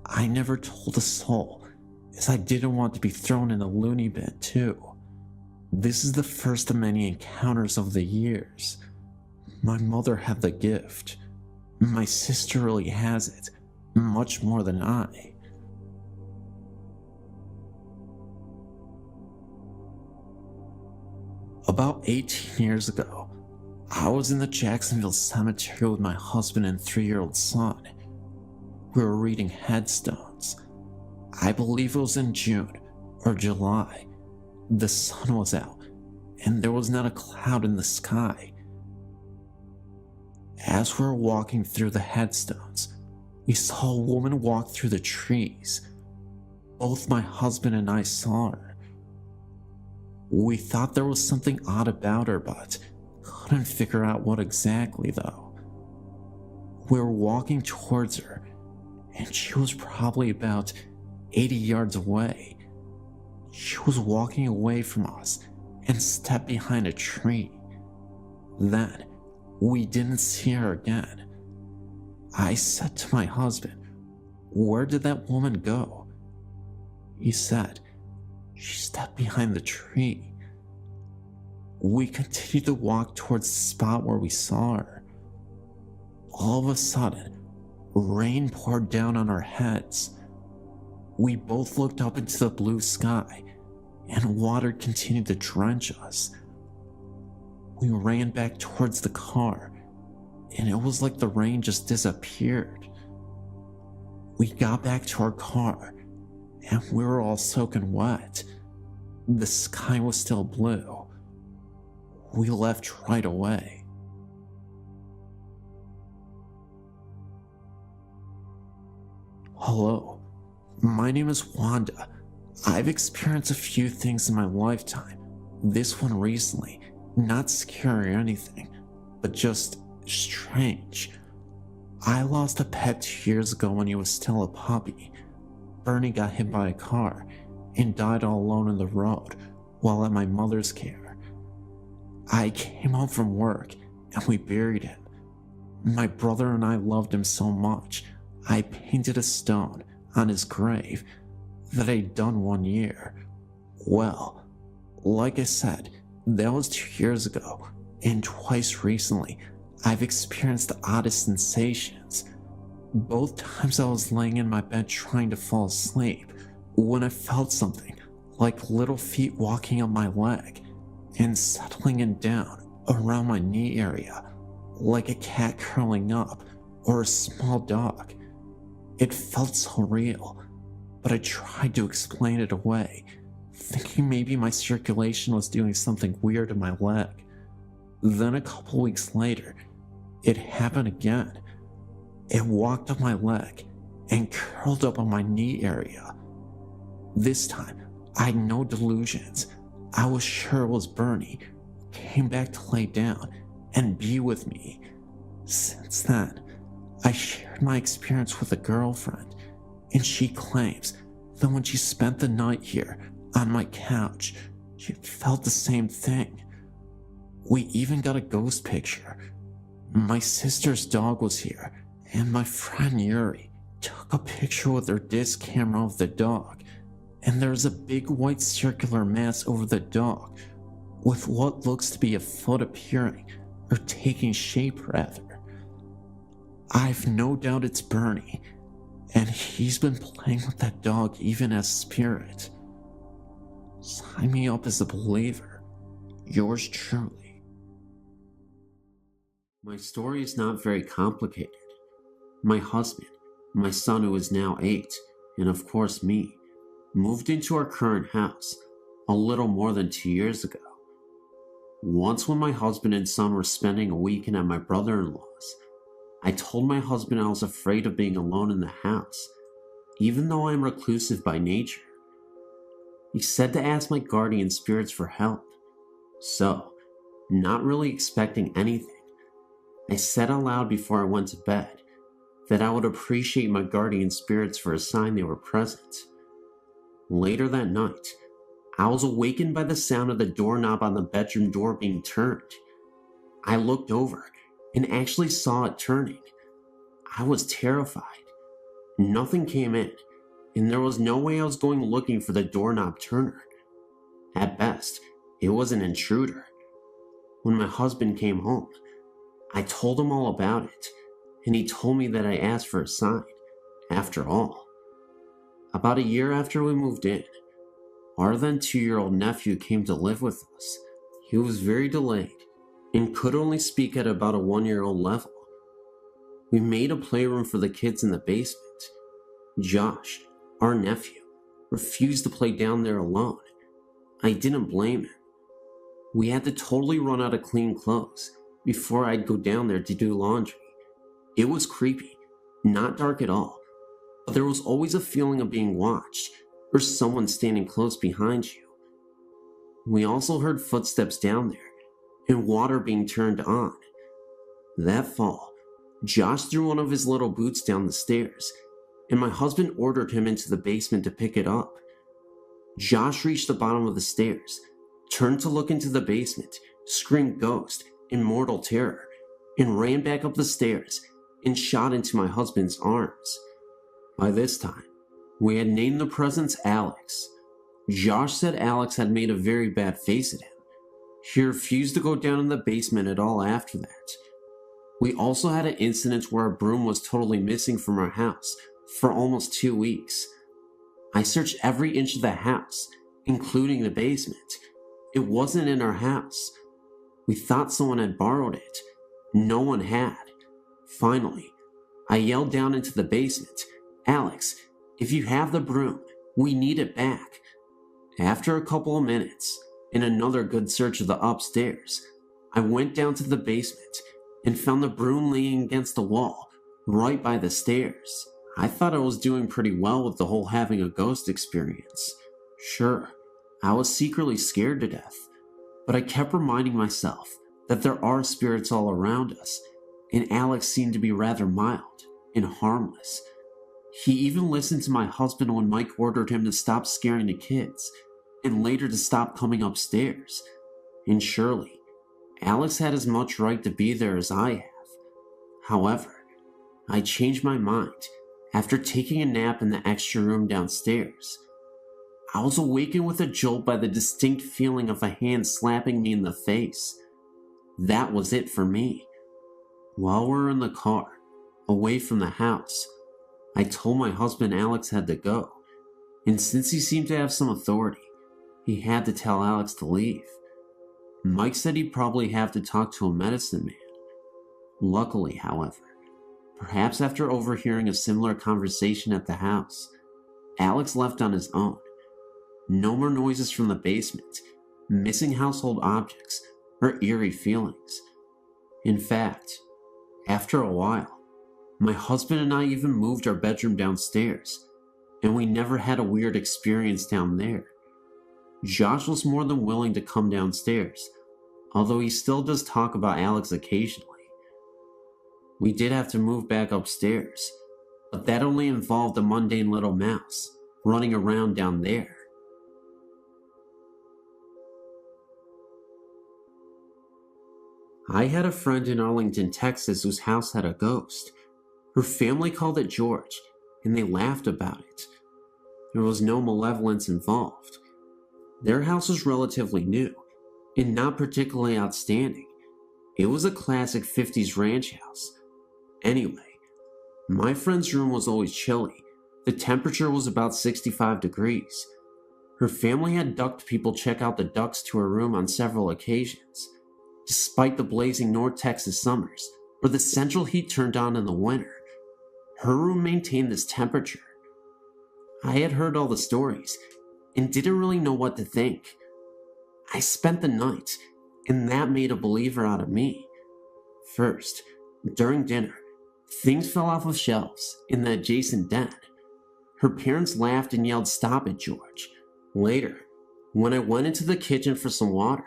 S1: I never told a soul, as I didn't want to be thrown in the loony bin too. This is the first of many encounters over the years. My mother had the gift. My sister really has it, much more than I. About 18 years ago, I was in the Jacksonville cemetery with my husband and 3-year-old son. We were reading headstones. I believe it was in June or July. The sun was out, and there was not a cloud in the sky. As we were walking through the headstones, we saw a woman walk through the trees. Both my husband and I saw her. We thought there was something odd about her, but couldn't figure out what exactly though. We were walking towards her, and she was probably about 80 yards away. She was walking away from us and stepped behind a tree. Then, we didn't see her again. I said to my husband, "Where did that woman go?" He said, "She stepped behind the tree." We continued to walk towards the spot where we saw her. All of a sudden, rain poured down on our heads. We both looked up into the blue sky, and water continued to drench us. We ran back towards the car, and it was like the rain just disappeared. We got back to our car, and we were all soaking wet. The sky was still blue. We left right away. Hello, my name is Wanda. I've experienced a few things in my lifetime. This one recently, not scary or anything, but just strange. I lost a pet 2 years ago when he was still a puppy. Bernie got hit by a car and died all alone on the road while at my mother's care. I came home from work and we buried him. My brother and I loved him so much, I painted a stone on his grave that I'd done 1 year. Well, like I said, that was 2 years ago, and twice recently, I've experienced the oddest sensations. Both times I was laying in my bed trying to fall asleep, when I felt something, like little feet walking up my leg, and settling in down around my knee area, like a cat curling up, or a small dog. It felt so real, but I tried to explain it away, thinking maybe my circulation was doing something weird in my leg. Then a couple weeks later, it happened again. It walked up my leg and curled up on my knee area. This time, I had no delusions. I was sure it was Bernie, came back to lay down and be with me. Since then, I shared my experience with a girlfriend, and she claims that when she spent the night here on my couch, she felt the same thing. We even got a ghost picture. My sister's dog was here, and my friend Yuri took a picture with her disc camera of the dog, and there's a big white circular mass over the dog with what looks to be a foot appearing, or taking shape rather. I've no doubt it's Bernie, and he's been playing with that dog even as spirit. Sign me up as a believer. Yours truly. My story is not very complicated. My husband, my son who is now 8, and of course me, moved into our current house a little more than 2 years ago. Once when my husband and son were spending a weekend at my brother-in-law's, I told my husband I was afraid of being alone in the house, even though I am reclusive by nature. He said to ask my guardian spirits for help. So, not really expecting anything, I said aloud before I went to bed that I would appreciate my guardian spirits for a sign they were present. Later that night, I was awakened by the sound of the doorknob on the bedroom door being turned. I looked over and actually saw it turning. I was terrified. Nothing came in, and there was no way I was going looking for the doorknob turner. At best, it was an intruder. When my husband came home, I told him all about it, and he told me that I asked for a sign, after all. About a year after we moved in, our then 2-year-old nephew came to live with us. He was very delayed and could only speak at about a 1-year-old level. We made a playroom for the kids in the basement. Josh, our nephew, refused to play down there alone. I didn't blame him. We had to totally run out of clean clothes before I'd go down there to do laundry. It was creepy, not dark at all, but there was always a feeling of being watched or someone standing close behind you. We also heard footsteps down there and water being turned on. That fall, Josh threw one of his little boots down the stairs, and my husband ordered him into the basement to pick it up. Josh reached the bottom of the stairs, turned to look into the basement, screamed ghost in mortal terror, and ran back up the stairs and shot into my husband's arms. By this time, we had named the presence Alex. Josh said Alex had made a very bad face at him. He refused to go down in the basement at all after that. We also had an incident where a broom was totally missing from our house for almost 2 weeks. I searched every inch of the house, including the basement. It wasn't in our house. We thought someone had borrowed it. No one had. Finally, I yelled down into the basement, "Alex, if you have the broom, we need it back." After a couple of minutes, and another good search of the upstairs, I went down to the basement and found the broom leaning against the wall, right by the stairs. I thought I was doing pretty well with the whole having a ghost experience. Sure, I was secretly scared to death, but I kept reminding myself that there are spirits all around us, and Alex seemed to be rather mild and harmless. He even listened to my husband when Mike ordered him to stop scaring the kids, and later to stop coming upstairs. And surely, Alex had as much right to be there as I have. However, I changed my mind after taking a nap in the extra room downstairs. I was awakened with a jolt by the distinct feeling of a hand slapping me in the face. That was it for me. While we were in the car, away from the house, I told my husband Alex had to go, and since he seemed to have some authority, he had to tell Alex to leave. Mike said he'd probably have to talk to a medicine man. Luckily, however, perhaps after overhearing a similar conversation at the house, Alex left on his own. No more noises from the basement, missing household objects, or eerie feelings. In fact, after a while, my husband and I even moved our bedroom downstairs, and we never had a weird experience down there. Josh was more than willing to come downstairs, although he still does talk about Alex occasionally. We did have to move back upstairs, but that only involved a mundane little mouse running around down there. I had a friend in Arlington, Texas whose house had a ghost. Her family called it George, and they laughed about it. There was no malevolence involved. Their house was relatively new, and not particularly outstanding. It was a classic 50s ranch house. Anyway, my friend's room was always chilly. The temperature was about 65 degrees. Her family had ducked people check out the ducts to her room on several occasions, despite the blazing North Texas summers, where the central heat turned on in the winter. Her room maintained this temperature. I had heard all the stories, and didn't really know what to think. I spent the night, and that made a believer out of me. First, during dinner, things fell off of shelves in the adjacent den. Her parents laughed and yelled, "Stop it, George." Later, when I went into the kitchen for some water,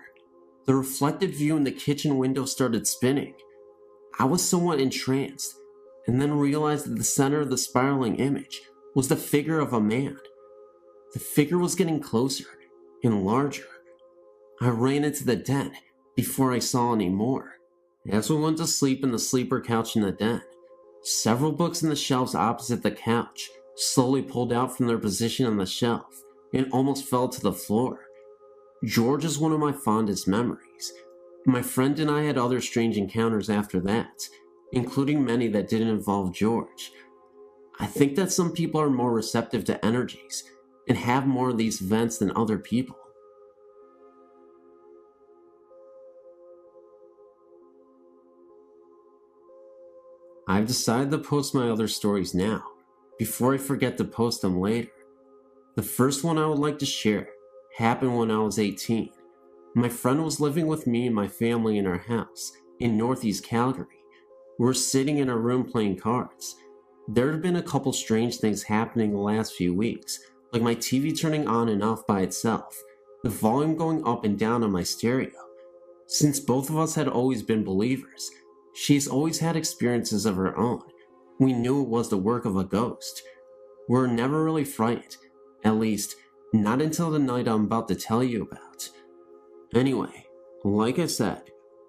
S1: the reflected view in the kitchen window started spinning. I was somewhat entranced, and then realized that the center of the spiraling image was the figure of a man. The figure was getting closer and larger. I ran into the den before I saw any more. As we went to sleep in the sleeper couch in the den, several books in the shelves opposite the couch slowly pulled out from their position on the shelf and almost fell to the floor. George is one of my fondest memories. My friend and I had other strange encounters after that, including many that didn't involve George. I think that some people are more receptive to energies and have more of these events than other people. I've decided to post my other stories now, before I forget to post them later. The first one I would like to share happened when I was 18. My friend was living with me and my family in our house in Northeast Calgary. We were sitting in our room playing cards. There had been a couple strange things happening the last few weeks, like my TV turning on and off by itself, the volume going up and down on my stereo. Since both of us had always been believers, she's always had experiences of her own. We knew it was the work of a ghost. We were never really frightened, at least not until the night I'm about to tell you about. Anyway, like I said,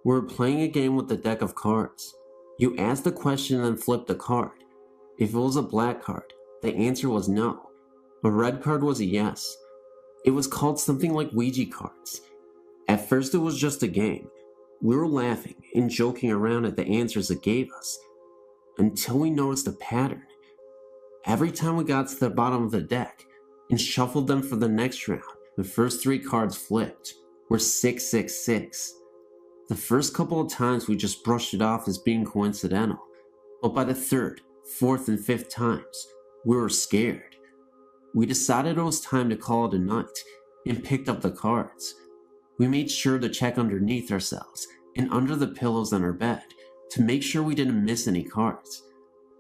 S1: we were playing a game with a deck of cards. You asked the question and then flipped a card. If it was a black card, the answer was no. A red card was a yes. It was called something like Ouija cards. At first it was just a game. We were laughing and joking around at the answers it gave us, until we noticed a pattern. Every time we got to the bottom of the deck and shuffled them for the next round, the first three cards flipped were 666. The first couple of times we just brushed it off as being coincidental, but by the third, fourth, and fifth times, we were scared. We decided it was time to call it a night and picked up the cards. We made sure to check underneath ourselves and under the pillows on our bed to make sure we didn't miss any cards.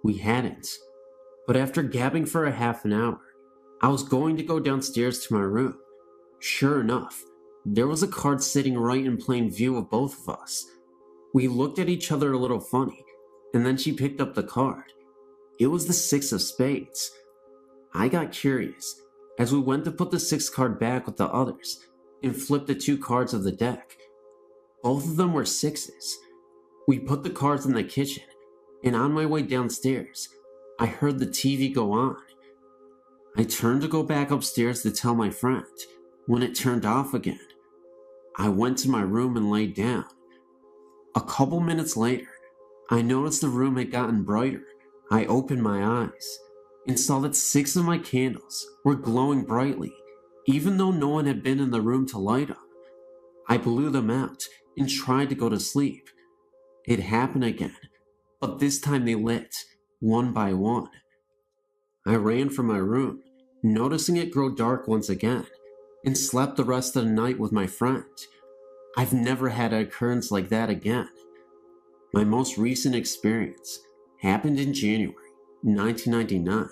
S1: We hadn't. But after gabbing for a half an hour, I was going to go downstairs to my room. Sure enough, there was a card sitting right in plain view of both of us. We looked at each other a little funny, and then she picked up the card. It was the 6 of spades. I got curious as we went to put the 6th card back with the others and flipped the 2 cards of the deck. Both of them were 6s. We put the cards in the kitchen, and on my way downstairs, I heard the TV go on. I turned to go back upstairs to tell my friend when it turned off again. I went to my room and laid down. A couple minutes later, I noticed the room had gotten brighter. I opened my eyes and saw that 6 of my candles were glowing brightly, even though no one had been in the room to light them. I blew them out and tried to go to sleep. It happened again, but this time they lit, one by one. I ran from my room, noticing it grow dark once again, and slept the rest of the night with my friend. I've never had an occurrence like that again. My most recent experience happened in January 1999.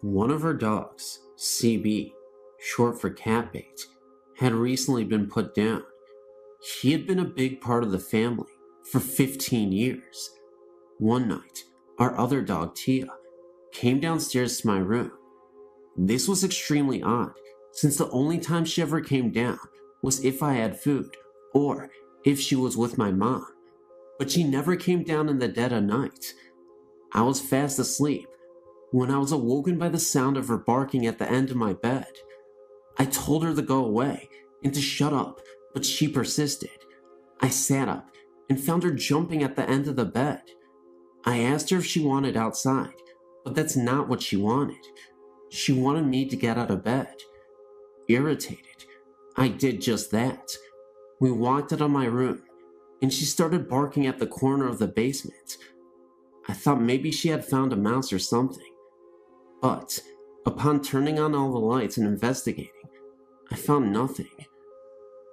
S1: One of our dogs, CB, short for cat bait, had recently been put down. He had been a big part of the family for 15 years. One night, our other dog, Tia, came downstairs to my room. This was extremely odd, since the only time she ever came down was if I had food, or if she was with my mom. But she never came down in the dead of night. I was fast asleep when I was awoken by the sound of her barking at the end of my bed. I told her to go away and to shut up, but she persisted. I sat up and found her jumping at the end of the bed. I asked her if she wanted outside, but that's not what she wanted. She wanted me to get out of bed. Irritated, I did just that. We walked out of my room, and she started barking at the corner of the basement. I thought maybe she had found a mouse or something. But upon turning on all the lights and investigating, I found nothing.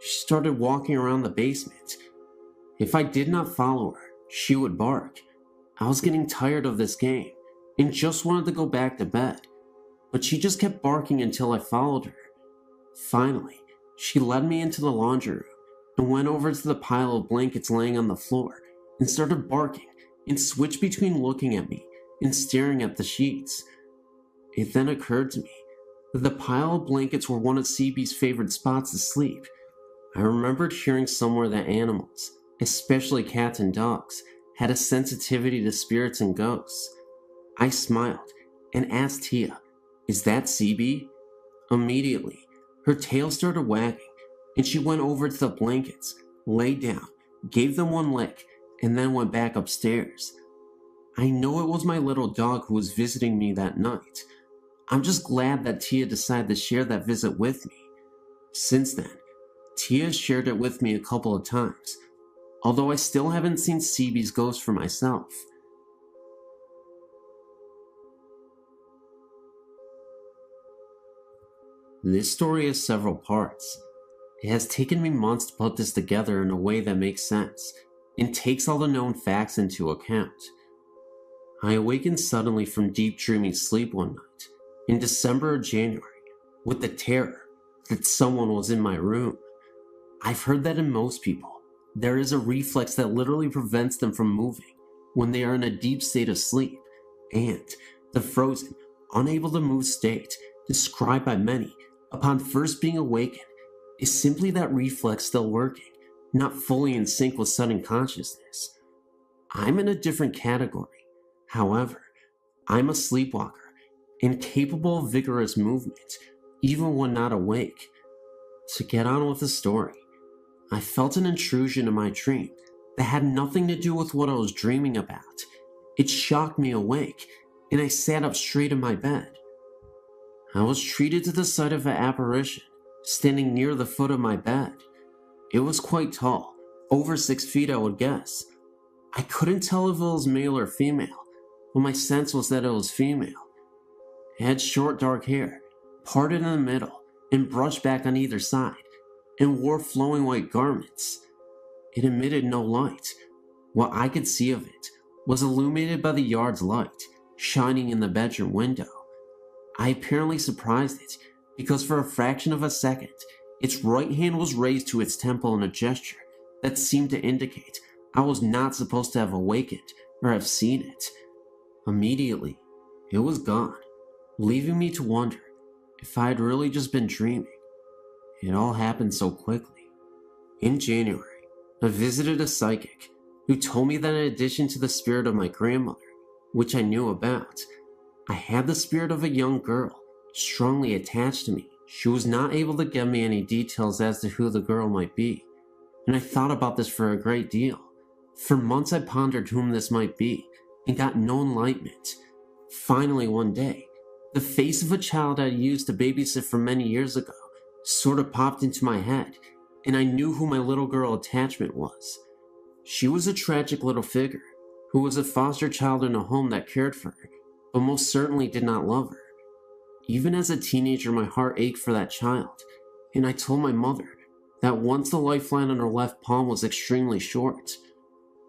S1: She started walking around the basement. If I did not follow her, she would bark. I was getting tired of this game and just wanted to go back to bed, but she just kept barking until I followed her. Finally, she led me into the laundry room and went over to the pile of blankets laying on the floor and started barking and switched between looking at me and staring at the sheets. It then occurred to me that the pile of blankets were one of CB's favorite spots to sleep. I remembered hearing somewhere that animals, especially cats and dogs, had a sensitivity to spirits and ghosts. I smiled and asked Tia, "Is that CB?" Immediately, her tail started wagging and she went over to the blankets, lay down, gave them one lick, and then went back upstairs. I know it was my little dog who was visiting me that night. I'm just glad that Tia decided to share that visit with me. Since then, Tia shared it with me a couple of times, although I still haven't seen CB's ghost for myself. This story has several parts. It has taken me months to put this together in a way that makes sense and takes all the known facts into account. I awakened suddenly from deep dreamy sleep one night in December or January with the terror that someone was in my room. I've heard that in most people, there is a reflex that literally prevents them from moving when they are in a deep state of sleep, and the frozen, unable to move state described by many upon first being awakened is simply that reflex still working, not fully in sync with sudden consciousness. I'm in a different category. However, I'm a sleepwalker and capable of vigorous movement, even when not awake. To get on with the story, I felt an intrusion in my dream that had nothing to do with what I was dreaming about. It shocked me awake, and I sat up straight in my bed. I was treated to the sight of an apparition standing near the foot of my bed. It was quite tall, over 6 feet I would guess. I couldn't tell if it was male or female, but my sense was that it was female. It had short dark hair, parted in the middle and brushed back on either side, and wore flowing white garments. It emitted no light. What I could see of it was illuminated by the yard's light shining in the bedroom window. I apparently surprised it because for a fraction of a second, its right hand was raised to its temple in a gesture that seemed to indicate I was not supposed to have awakened or have seen it. Immediately, it was gone, leaving me to wonder if I had really just been dreaming. It all happened so quickly. In January, I visited a psychic who told me that in addition to the spirit of my grandmother, which I knew about, I had the spirit of a young girl strongly attached to me. She was not able to give me any details as to who the girl might be, and I thought about this for a great deal. For months I pondered whom this might be and got no enlightenment. Finally one day, the face of a child I used to babysit for many years ago sort of popped into my head, and I knew who my little girl attachment was. She was a tragic little figure who was a foster child in a home that cared for her, but most certainly did not love her. Even as a teenager, my heart ached for that child, and I told my mother that once the lifeline on her left palm was extremely short.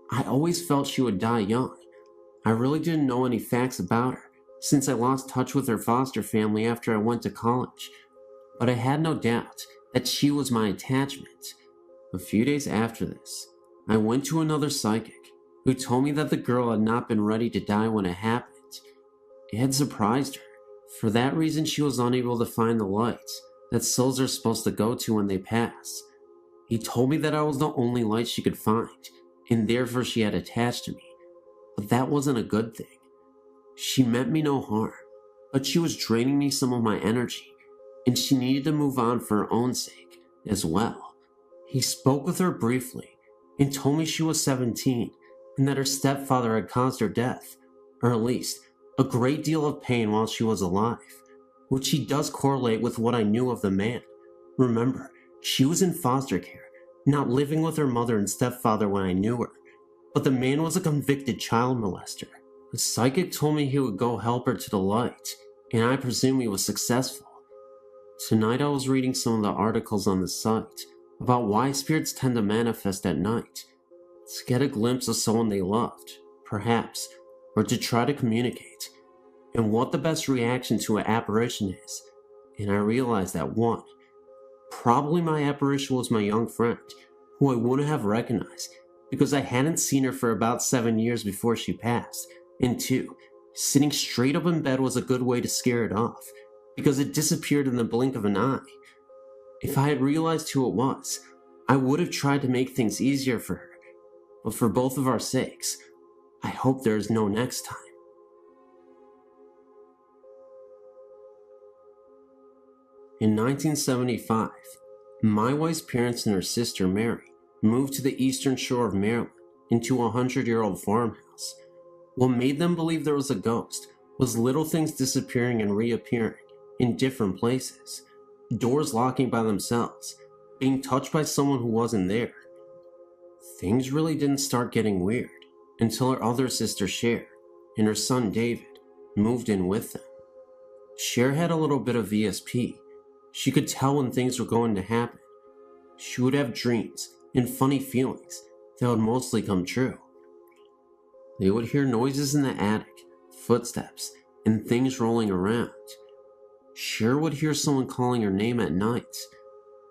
S1: I always felt she would die young. I really didn't know any facts about her, since I lost touch with her foster family after I went to college, but I had no doubt that she was my attachment. A few days after this, I went to another psychic who told me that the girl had not been ready to die when it happened. It had surprised her. For that reason, she was unable to find the lights that souls are supposed to go to when they pass. He told me that I was the only light she could find, and therefore she had attached to me. But that wasn't a good thing. She meant me no harm, but she was draining me some of my energy, and she needed to move on for her own sake as well. He spoke with her briefly and told me she was 17 and that her stepfather had caused her death, or at least a great deal of pain while she was alive, which he does correlate with what I knew of the man. Remember, she was in foster care, not living with her mother and stepfather when I knew her, but the man was a convicted child molester. The psychic told me he would go help her to the light, and I presume he was successful. Tonight I was reading some of the articles on the site about why spirits tend to manifest at night, to get a glimpse of someone they loved, perhaps, or to try to communicate, and what the best reaction to an apparition is. And I realized that 1, probably my apparition was my young friend, who I wouldn't have recognized because I hadn't seen her for about 7 years before she passed, and 2, sitting straight up in bed was a good way to scare it off, because it disappeared in the blink of an eye. If I had realized who it was, I would have tried to make things easier for her, but for both of our sakes, I hope there is no next time. In 1975, my wife's parents and her sister Mary moved to the eastern shore of Maryland into a 100-year-old farmhouse. What made them believe there was a ghost was little things disappearing and reappearing in different places, doors locking by themselves, being touched by someone who wasn't there. Things really didn't start getting weird until her other sister Cher and her son David moved in with them. Cher had a little bit of ESP. She could tell when things were going to happen. She would have dreams and funny feelings that would mostly come true. They would hear noises in the attic, footsteps, and things rolling around. Cher would hear someone calling her name at night.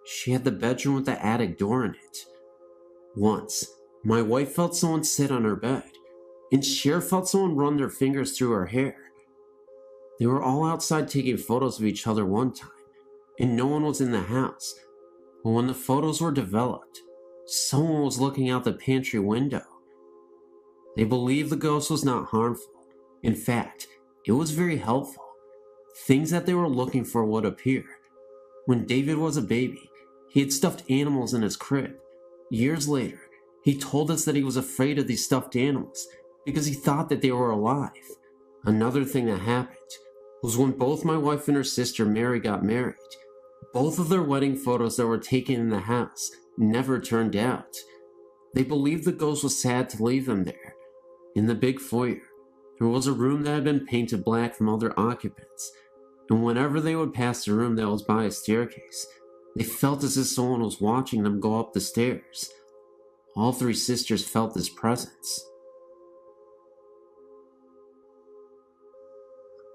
S1: She had the bedroom with the attic door in it. Once, my wife felt someone sit on her bed, and Cher felt someone run their fingers through her hair. They were all outside taking photos of each other one time, and no one was in the house. But when the photos were developed, someone was looking out the pantry window. They believed the ghost was not harmful. In fact, it was very helpful. Things that they were looking for would appear. When David was a baby, he had stuffed animals in his crib. Years later, he told us that he was afraid of these stuffed animals because he thought that they were alive. Another thing that happened was when both my wife and her sister Mary got married. Both of their wedding photos that were taken in the house never turned out. They believed the ghost was sad to leave them there. In the big foyer, there was a room that had been painted black from other occupants, and whenever they would pass the room that was by a staircase, they felt as if someone was watching them go up the stairs. All 3 sisters felt this presence.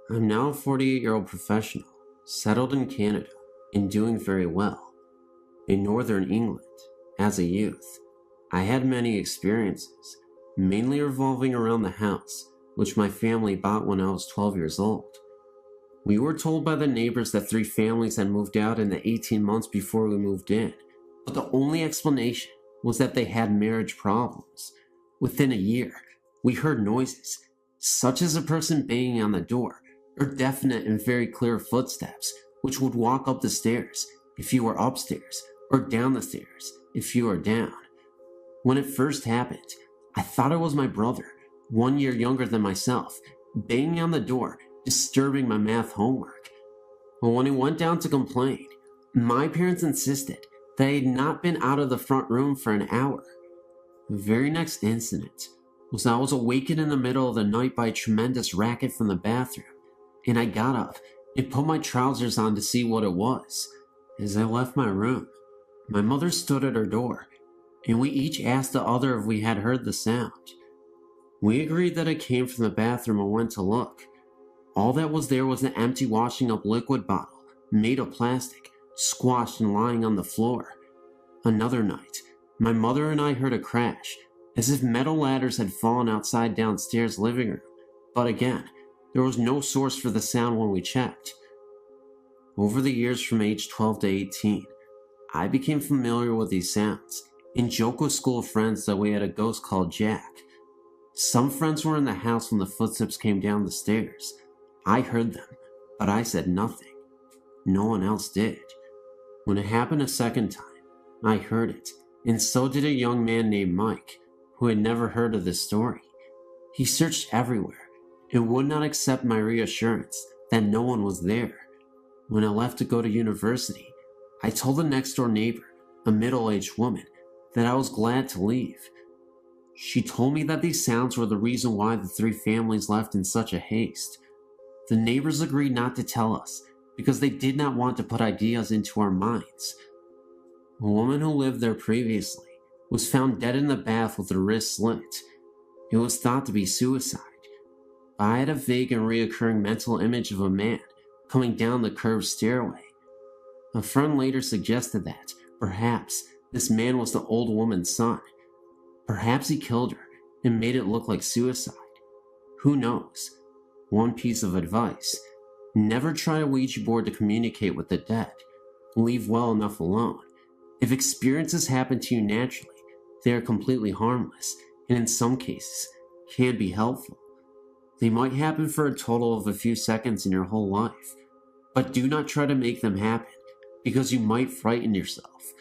S1: I'm now a 48-year-old professional, settled in Canada, and doing very well. In northern England, as a youth, I had many experiences, mainly revolving around the house, which my family bought when I was 12 years old. We were told by the neighbors that 3 families had moved out in the 18 months before we moved in, but the only explanation was that they had marriage problems. Within a year, we heard noises, such as a person banging on the door, or definite and very clear footsteps, which would walk up the stairs if you were upstairs, or down the stairs if you were down. When it first happened, I thought it was my brother, 1 year younger than myself, banging on the door, disturbing my math homework. But when he went down to complain, my parents insisted that I had not been out of the front room for an hour. The very next incident was I was awakened in the middle of the night by a tremendous racket from the bathroom, and I got up and put my trousers on to see what it was. As I left my room, my mother stood at her door, and we each asked the other if we had heard the sound. We agreed that it came from the bathroom and went to look. All that was there was an empty washing up liquid bottle, made of plastic, squashed and lying on the floor. Another night, My mother and I heard a crash, as if metal ladders had fallen outside downstairs living room, but again, there was no source for the sound when we checked. Over the years from age 12 to 18, I became familiar with these sounds and joked with school friends that we had a ghost called Jack. Some friends were in the house when the footsteps came down the stairs. I heard them, but I said nothing. No one else did. When it happened a second time, I heard it, and so did a young man named Mike, who had never heard of this story. He searched everywhere and would not accept my reassurance that no one was there. When I left to go to university, I told the next door neighbor, a middle-aged woman, that I was glad to leave. She told me that these sounds were the reason why the three families left in such a haste. The neighbors agreed not to tell us because they did not want to put ideas into our minds. A woman who lived there previously was found dead in the bath with her wrist slit. It was thought to be suicide, but I had a vague and reoccurring mental image of a man coming down the curved stairway. A friend later suggested that, perhaps, this man was the old woman's son. Perhaps he killed her and made it look like suicide. Who knows? One piece of advice: never try a Ouija board to communicate with the dead. Leave well enough alone. If experiences happen to you naturally, they are completely harmless, and in some cases, can be helpful. They might happen for a total of a few seconds in your whole life, but do not try to make them happen, because you might frighten yourself.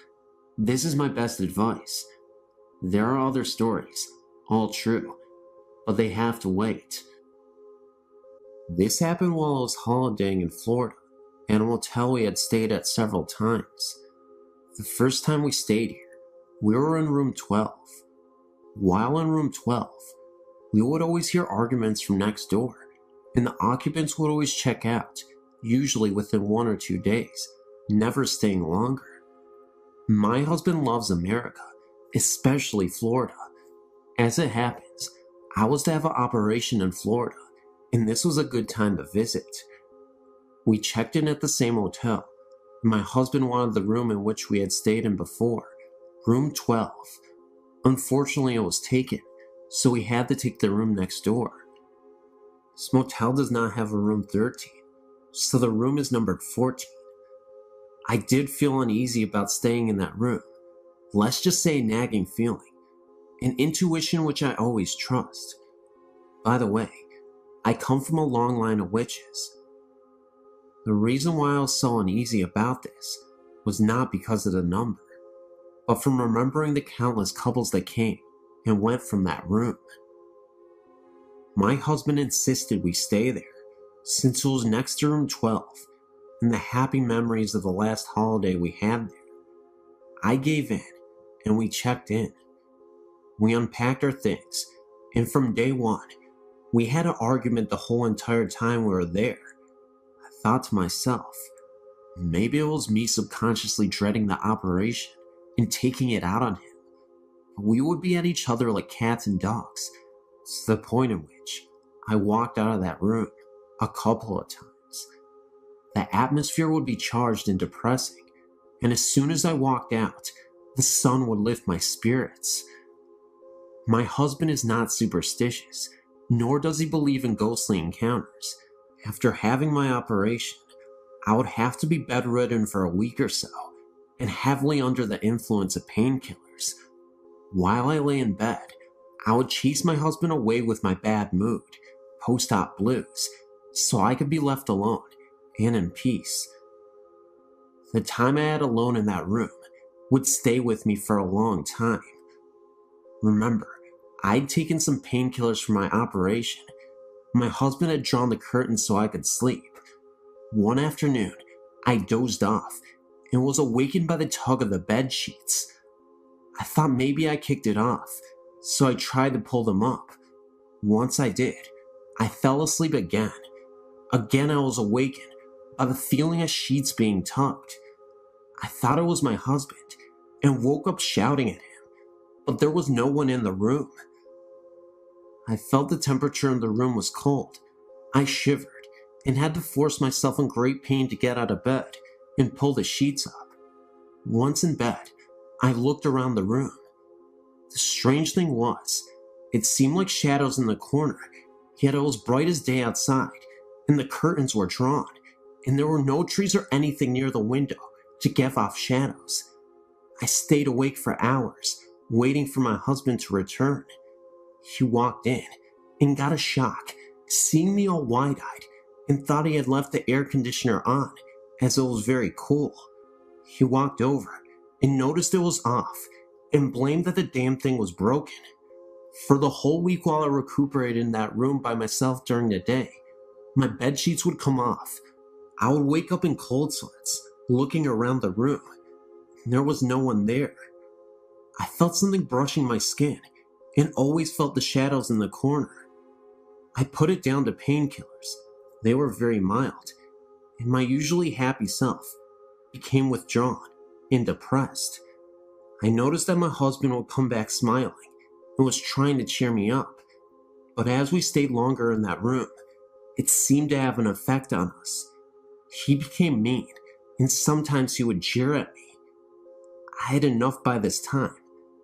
S1: This is my best advice. There are other stories, all true, but they have to wait. This happened while I was holidaying in Florida, and a motel we had stayed at several times. The first time we stayed here, we were in room 12. While in room 12, we would always hear arguments from next door, and the occupants would always check out, usually within 1 or 2 days, never staying longer. My husband loves America, especially Florida. As it happens, I was to have an operation in Florida, and this was a good time to visit. We checked in at the same hotel. My husband wanted the room in which we had stayed in before, room 12. Unfortunately, it was taken, so we had to take the room next door. This motel does not have a room 13, so the room is numbered 14. I did feel uneasy about staying in that room. Let's just say a nagging feeling, an intuition which I always trust. By the way, I come from a long line of witches. The reason why I was so uneasy about this was not because of the number, but from remembering the countless couples that came and went from that room. My husband insisted we stay there, since it was next to room 12, and the happy memories of the last holiday we had there. I gave in, and we checked in. We unpacked our things, and from day one, we had an argument the whole entire time we were there. I thought to myself, maybe it was me subconsciously dreading the operation and taking it out on him. We would be at each other like cats and dogs, to the point in which I walked out of that room a couple of times. The atmosphere would be charged and depressing, and as soon as I walked out, the sun would lift my spirits. My husband is not superstitious, nor does he believe in ghostly encounters. After having my operation, I would have to be bedridden for a week or so, and heavily under the influence of painkillers. While I lay in bed, I would chase my husband away with my bad mood, post-op blues, so I could be left alone and in peace. The time I had alone in that room would stay with me for a long time. Remember, I'd taken some painkillers for my operation. My husband had drawn the curtains so I could sleep. One afternoon, I dozed off and was awakened by the tug of the bed sheets. I thought maybe I kicked it off, so I tried to pull them up. Once I did, I fell asleep again. Again I was awakened by the feeling of sheets being tugged. I thought it was my husband and woke up shouting at him, but there was no one in the room. I felt the temperature in the room was cold. I shivered and had to force myself in great pain to get out of bed and pull the sheets up. Once in bed, I looked around the room. The strange thing was, it seemed like shadows in the corner, yet it was bright as day outside, and the curtains were drawn, and there were no trees or anything near the window to give off shadows. I stayed awake for hours, waiting for my husband to return. He walked in and got a shock, seeing me all wide-eyed, and thought he had left the air conditioner on, as it was very cool. He walked over and noticed it was off, and blamed that the damn thing was broken. For the whole week while I recuperated in that room by myself during the day, my bed sheets would come off. I would wake up in cold sweats, looking around the room. There was no one there. I felt something brushing my skin, and always felt the shadows in the corner. I put it down to painkillers. They were very mild, and my usually happy self became withdrawn and depressed. I noticed that my husband would come back smiling and was trying to cheer me up, but as we stayed longer in that room, it seemed to have an effect on us. He became mean, and sometimes he would jeer at me. I had enough by this time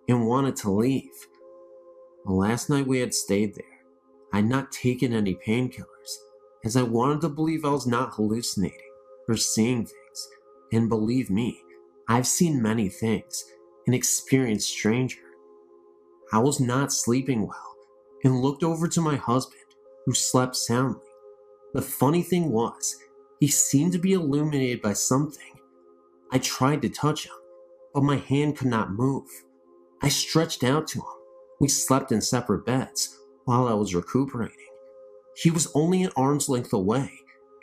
S1: and wanted to leave. The last night we had stayed there, I had not taken any painkillers, as I wanted to believe I was not hallucinating or seeing things. And believe me, I've seen many things and experienced stranger. I was not sleeping well and looked over to my husband, who slept soundly. The funny thing was, he seemed to be illuminated by something. I tried to touch him, but my hand could not move. I stretched out to him. We slept in separate beds while I was recuperating. He was only an arm's length away,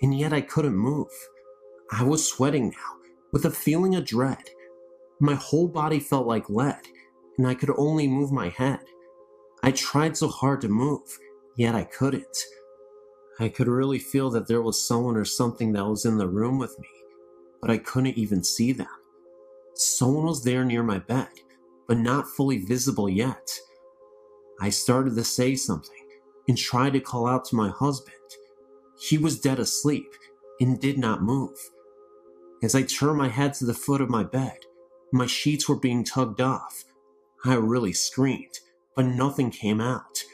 S1: and yet I couldn't move. I was sweating now, with a feeling of dread. My whole body felt like lead, and I could only move my head. I tried so hard to move, yet I couldn't. I could really feel that there was someone or something that was in the room with me, but I couldn't even see them. Someone was there near my bed, but not fully visible yet. I started to say something and tried to call out to my husband. He was dead asleep and did not move. As I turned my head to the foot of my bed, my sheets were being tugged off. I really screamed, but nothing came out.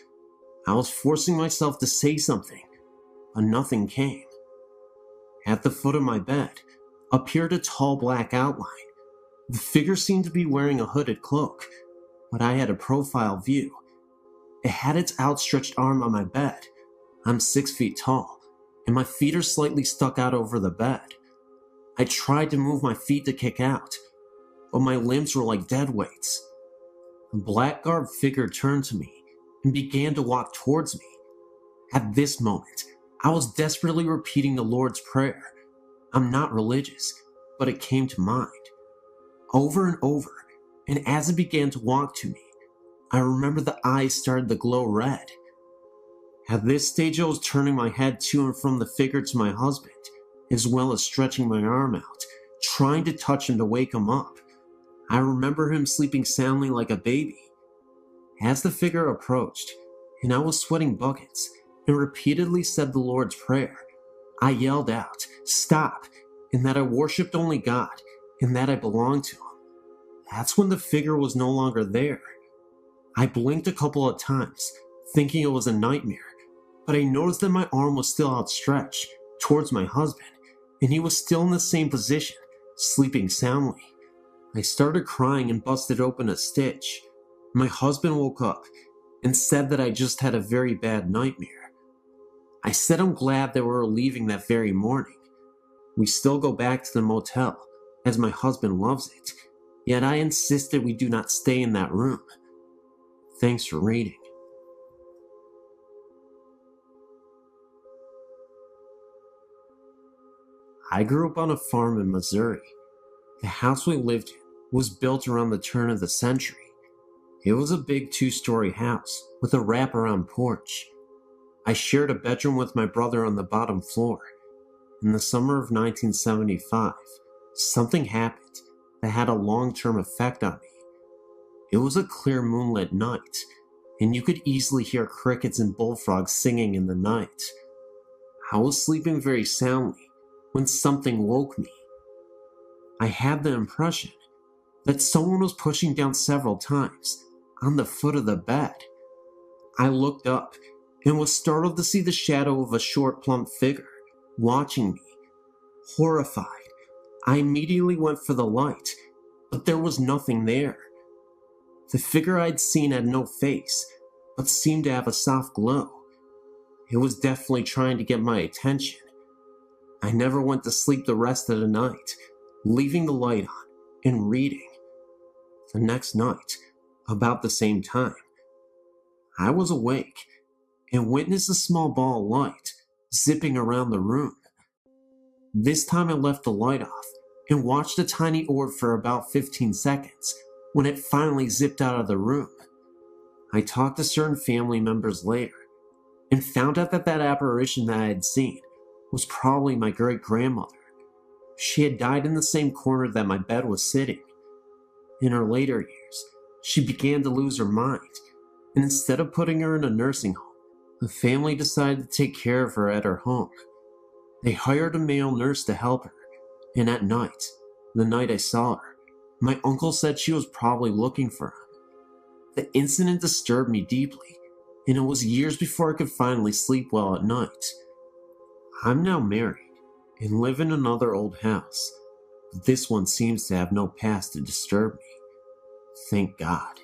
S1: I was forcing myself to say something, but nothing came. At the foot of my bed appeared a tall black outline. The figure seemed to be wearing a hooded cloak, but I had a profile view. It had its outstretched arm on my bed. I'm 6 feet tall, and my feet are slightly stuck out over the bed. I tried to move my feet to kick out, but my limbs were like dead weights. The black-garbed figure turned to me and began to walk towards me. At this moment, I was desperately repeating the Lord's Prayer. I'm not religious, but it came to mind. Over and over, and as it began to walk to me, I remember the eyes started to glow red. At this stage, I was turning my head to and from the figure to my husband, as well as stretching my arm out, trying to touch him to wake him up. I remember him sleeping soundly like a baby. As the figure approached, and I was sweating buckets, and repeatedly said the Lord's Prayer, I yelled out, "Stop," and that I worshipped only God, and that I belonged to Him. That's when the figure was no longer there. I blinked a couple of times, thinking it was a nightmare, but I noticed that my arm was still outstretched towards my husband, and he was still in the same position, sleeping soundly. I started crying and busted open a stitch. My husband woke up and said that I just had a very bad nightmare. I said I'm glad that we were leaving that very morning. We still go back to the motel, as my husband loves it, yet I insisted we do not stay in that room. Thanks for reading. I grew up on a farm in Missouri. The house we lived in was built around the turn of the century. It was a big 2-story house with a wraparound porch. I shared a bedroom with my brother on the bottom floor. In the summer of 1975, something happened that had a long-term effect on me. It was a clear moonlit night, and you could easily hear crickets and bullfrogs singing in the night. I was sleeping very soundly when something woke me. I had the impression that someone was pushing down several times. on the foot of the bed. I looked up and was startled to see the shadow of a short, plump figure watching me. Horrified, I immediately went for the light, but there was nothing there. The figure I'd seen had no face, but seemed to have a soft glow. It was definitely trying to get my attention. I never went to sleep the rest of the night, leaving the light on and reading. The next night, about the same time, I was awake and witnessed a small ball of light zipping around the room. This time I left the light off and watched a tiny orb for about 15 seconds when it finally zipped out of the room. I talked to certain family members later and found out that apparition that I had seen was probably my great-grandmother. She had died in the same corner that my bed was sitting. In her later years, she began to lose her mind, and instead of putting her in a nursing home, the family decided to take care of her at her home. They hired a male nurse to help her, and at night, the night I saw her, my uncle said she was probably looking for him. The incident disturbed me deeply, and it was years before I could finally sleep well at night. I'm now married and live in another old house, but this one seems to have no past to disturb me. Thank God.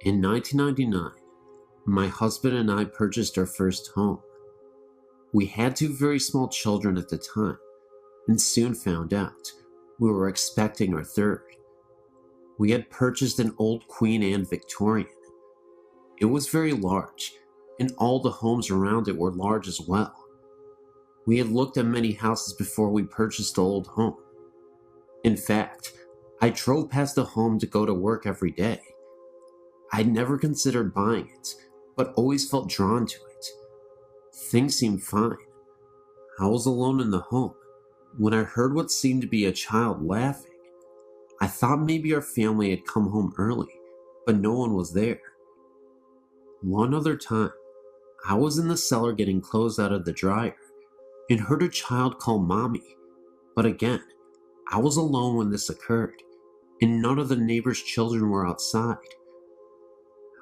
S1: In 1999, my husband and I purchased our first home. We had two very small children at the time, and soon found out we were expecting our third. We had purchased an old Queen Anne Victorian. It was very large, and all the homes around it were large as well. We had looked at many houses before we purchased the old home. In fact, I drove past the home to go to work every day. I'd never considered buying it, but always felt drawn to it. Things seemed fine. I was alone in the home when I heard what seemed to be a child laughing. I thought maybe our family had come home early, but no one was there. One other time, I was in the cellar getting clothes out of the dryer and heard a child call Mommy. But again, I was alone when this occurred, and none of the neighbors' children were outside.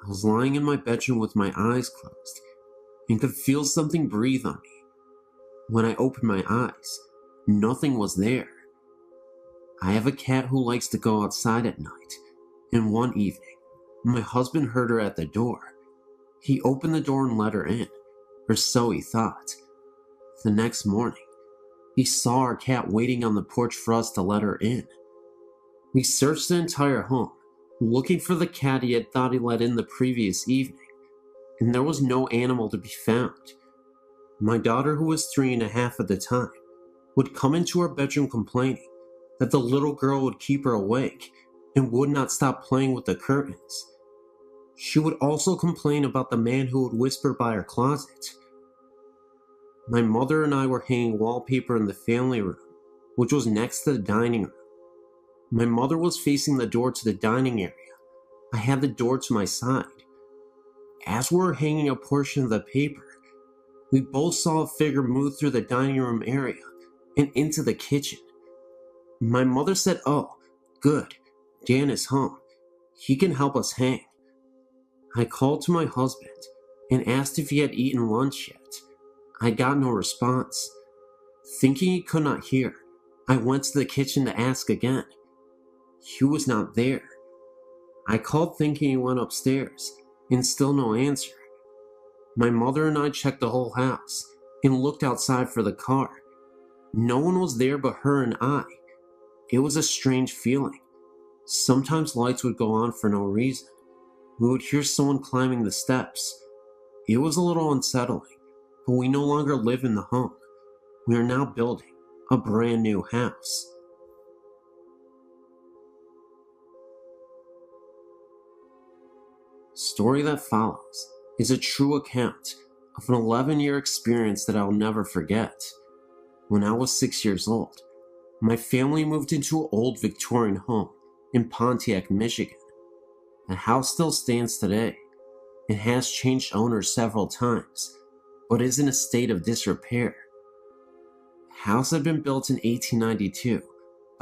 S1: I was lying in my bedroom with my eyes closed and could feel something breathe on me. When I opened my eyes, nothing was there. I have a cat who likes to go outside at night, and one evening, my husband heard her at the door. He opened the door and let her in, or so he thought. The next morning, he saw our cat waiting on the porch for us to let her in. We searched the entire home, looking for the cat he had thought he let in the previous evening, and there was no animal to be found. My daughter, who was 3.5 at the time, would come into our bedroom complaining that the little girl would keep her awake and would not stop playing with the curtains. She would also complain about the man who would whisper by her closet. My mother and I were hanging wallpaper in the family room, which was next to the dining room. My mother was facing the door to the dining area. I had the door to my side. As we were hanging a portion of the paper, we both saw a figure move through the dining room area and into the kitchen. My mother said, "Oh, good, Dan is home. He can help us hang." I called to my husband and asked if he had eaten lunch yet. I got no response. Thinking he could not hear, I went to the kitchen to ask again. He was not there. I called thinking he went upstairs, and still no answer. My mother and I checked the whole house and looked outside for the car. No one was there but her and I. It was a strange feeling. Sometimes lights would go on for no reason. We would hear someone climbing the steps. It was a little unsettling, but we no longer live in the home. We are now building a brand new house. The story that follows is a true account of an 11-year experience that I will never forget. When I was 6 years old, my family moved into an old Victorian home in Pontiac, Michigan. The house still stands today. It has changed owners several times, but is in a state of disrepair. The house had been built in 1892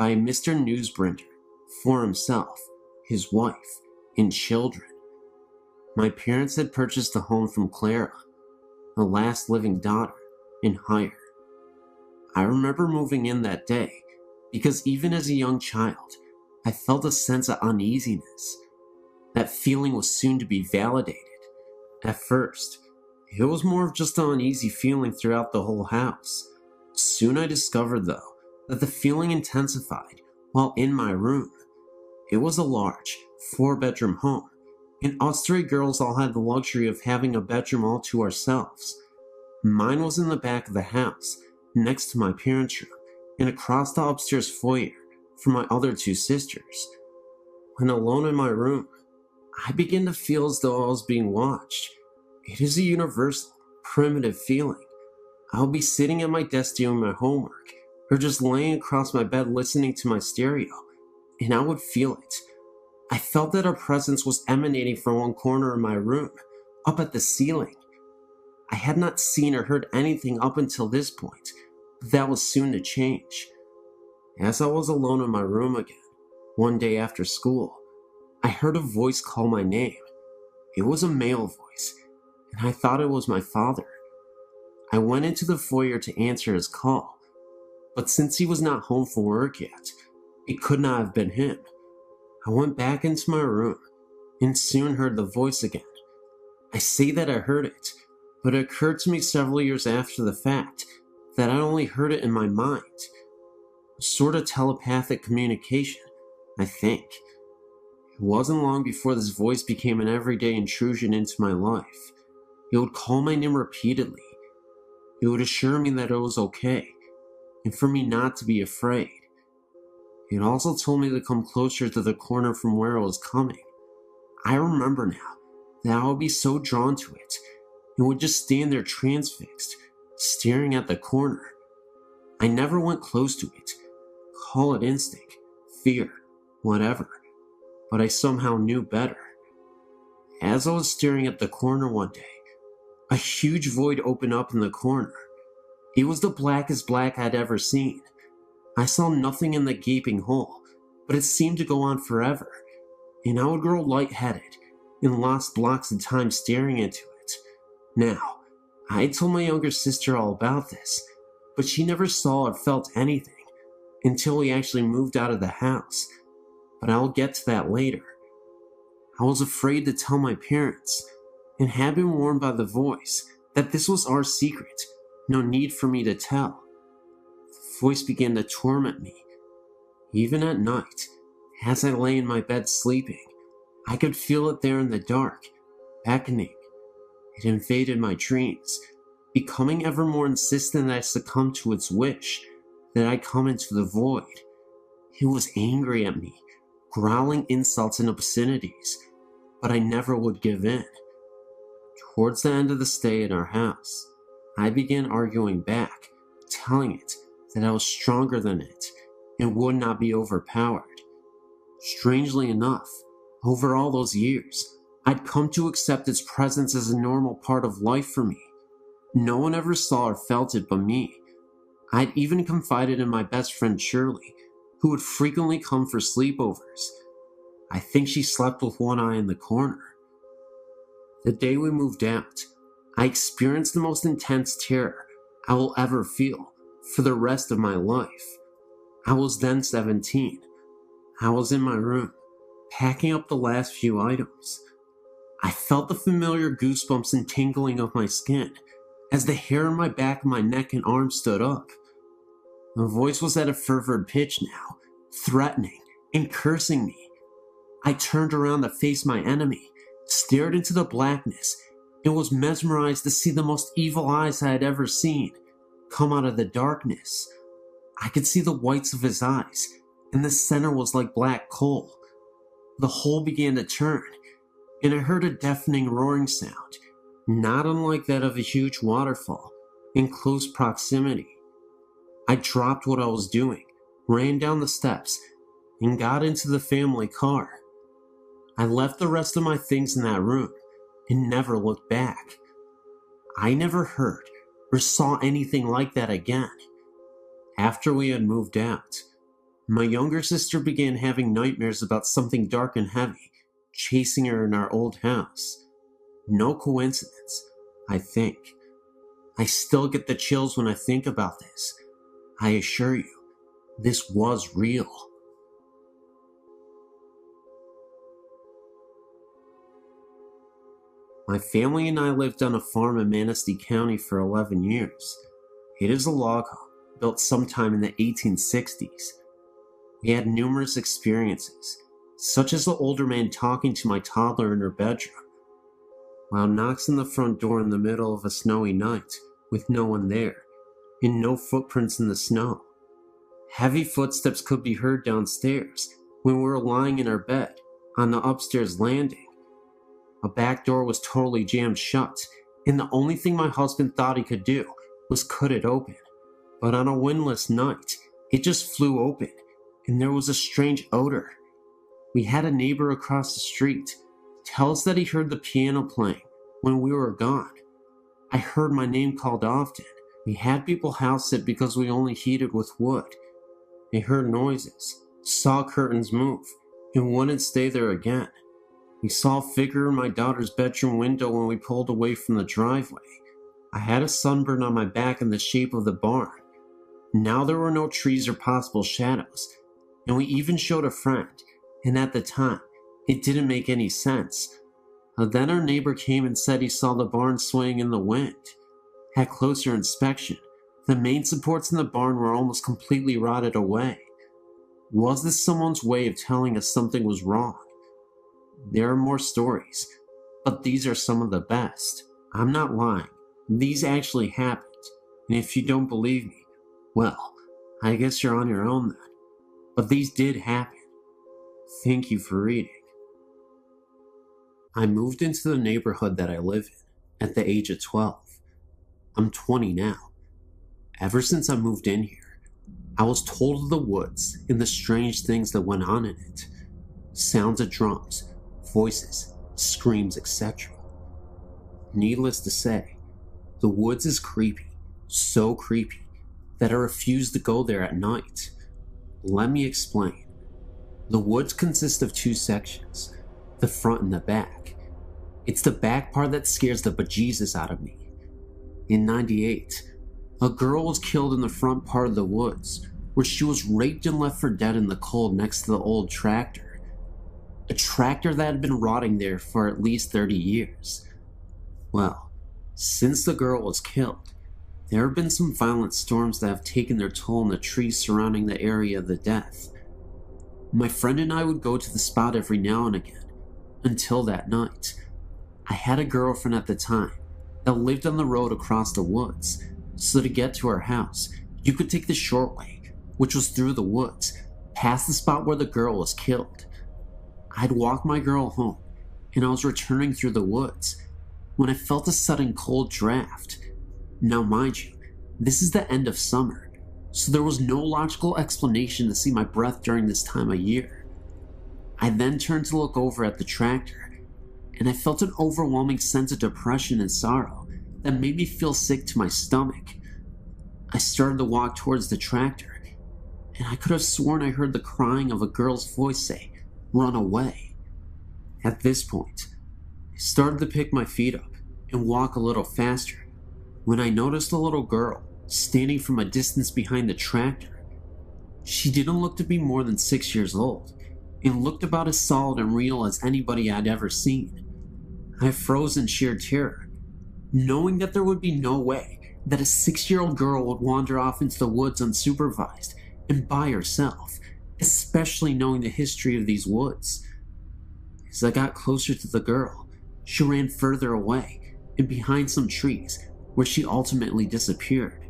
S1: by Mr. Newsbringer for himself, his wife, and children. My parents had purchased a home from Clara, the last living daughter, in hire. I remember moving in that day because even as a young child, I felt a sense of uneasiness. That feeling was soon to be validated. At first, it was more of just an uneasy feeling throughout the whole house. Soon I discovered, though, that the feeling intensified while in my room. It was a large, 4-bedroom home, and us 3 girls all had the luxury of having a bedroom all to ourselves. Mine was in the back of the house, next to my parents' room, and across the upstairs foyer from my other 2 sisters. When alone in my room, I began to feel as though I was being watched. It is a universal, primitive feeling. I'll be sitting at my desk doing my homework, or just laying across my bed listening to my stereo, and I would feel it. I felt that a presence was emanating from one corner of my room, up at the ceiling. I had not seen or heard anything up until this point, but that was soon to change. As I was alone in my room again, one day after school, I heard a voice call my name. It was a male voice, and I thought it was my father. I went into the foyer to answer his call, but since he was not home from work yet, it could not have been him. I went back into my room and soon heard the voice again. I say that I heard it, but it occurred to me several years after the fact that I only heard it in my mind. A sort of telepathic communication, I think. It wasn't long before this voice became an everyday intrusion into my life. It would call my name repeatedly. It would assure me that it was okay, and for me not to be afraid. It also told me to come closer to the corner from where it was coming. I remember now that I would be so drawn to it, and would just stand there transfixed, staring at the corner. I never went close to it. Call it instinct, fear, whatever, but I somehow knew better. As I was staring at the corner one day, a huge void opened up in the corner. It was the blackest black I'd ever seen. I saw nothing in the gaping hole, but it seemed to go on forever, and I would grow lightheaded and lost blocks of time staring into it. Now, I had told my younger sister all about this, but she never saw or felt anything until we actually moved out of the house, but I'll get to that later. I was afraid to tell my parents, and had been warned by the voice that this was our secret, no need for me to tell. The voice began to torment me. Even at night, as I lay in my bed sleeping, I could feel it there in the dark, beckoning. It invaded my dreams, becoming ever more insistent that I succumb to its wish, that I come into the void. It was angry at me, growling insults and obscenities, but I never would give in. Towards the end of the stay in our house, I began arguing back, telling it that I was stronger than it and would not be overpowered. Strangely enough, over all those years, I'd come to accept its presence as a normal part of life for me. No one ever saw or felt it but me. I'd even confided in my best friend Shirley, who would frequently come for sleepovers. I think she slept with one eye in the corner. The day we moved out, I experienced the most intense terror I will ever feel for the rest of my life. I was then 17. I was in my room, packing up the last few items. I felt the familiar goosebumps and tingling of my skin as the hair on my back of my neck and arms stood up. The voice was at a fervid pitch now, threatening and cursing me. I turned around to face my enemy, stared into the blackness, and was mesmerized to see the most evil eyes I had ever seen come out of the darkness. I could see the whites of his eyes, and the center was like black coal. The whole began to turn, and I heard a deafening roaring sound, not unlike that of a huge waterfall, in close proximity. I dropped what I was doing, ran down the steps, and got into the family car. I left the rest of my things in that room and never looked back. I never heard or saw anything like that again. After we had moved out, My younger sister began having nightmares about something dark and heavy chasing her in our old house. No coincidence, I think. I still get the chills when I think about this. I assure you, this was real. My family and I lived on a farm in Manistee County for 11 years. It is a log home built sometime in the 1860s. We had numerous experiences, such as the older man talking to my toddler in her bedroom, while knocks on the front door in the middle of a snowy night with no one there, and no footprints in the snow. Heavy footsteps could be heard downstairs when we were lying in our bed on the upstairs landing. A back door was totally jammed shut, and the only thing my husband thought he could do was cut it open. But on a windless night, it just flew open, and there was a strange odor. We had a neighbor across the street tell us that he heard the piano playing when we were gone. I heard my name called often. We had people house sit because we only heated with wood. They heard noises, saw curtains move, and wouldn't stay there again. We saw a figure in my daughter's bedroom window when we pulled away from the driveway. I had a sunburn on my back in the shape of the barn. Now there were no trees or possible shadows, and we even showed a friend, and at the time, it didn't make any sense. Then our neighbor came and said he saw the barn swaying in the wind. At closer inspection, the main supports in the barn were almost completely rotted away. Was this someone's way of telling us something was wrong? There are more stories, but these are some of the best. I'm not lying. These actually happened, and if you don't believe me, well, I guess you're on your own then. But these did happen. Thank you for reading. I moved into the neighborhood that I live in at the age of 12. I'm 20 now. Ever since I moved in here, I was told of the woods and the strange things that went on in it. Sounds of drums, voices, screams, etc. Needless to say, the woods is creepy, so creepy that I refuse to go there at night. Let me explain. The woods consist of two sections, the front and the back. It's the back part that scares the bejesus out of me. In '98, a girl was killed in the front part of the woods, where she was raped and left for dead in the cold next to the old tractor. A tractor that had been rotting there for at least 30 years. Well, since the girl was killed, there have been some violent storms that have taken their toll on the trees surrounding the area of the death. My friend and I would go to the spot every now and again, until that night. I had a girlfriend at the time that lived on the road across the woods, so to get to her house, you could take the short way, which was through the woods, past the spot where the girl was killed. I'd walk my girl home, and I was returning through the woods, when I felt a sudden cold draft. Now mind you, this is the end of summer, so there was no logical explanation to see my breath during this time of year. I then turned to look over at the tractor, and I felt an overwhelming sense of depression and sorrow that made me feel sick to my stomach. I started to walk towards the tractor, and I could have sworn I heard the crying of a girl's voice say, "Run away." At this point, I started to pick my feet up and walk a little faster, when I noticed a little girl standing from a distance behind the tractor. She didn't look to be more than 6 years old, and looked about as solid and real as anybody I'd ever seen. I froze in sheer terror, knowing that there would be no way that a 6-year-old girl would wander off into the woods unsupervised and by herself, especially knowing the history of these woods. As I got closer to the girl, she ran further away and behind some trees, where she ultimately disappeared.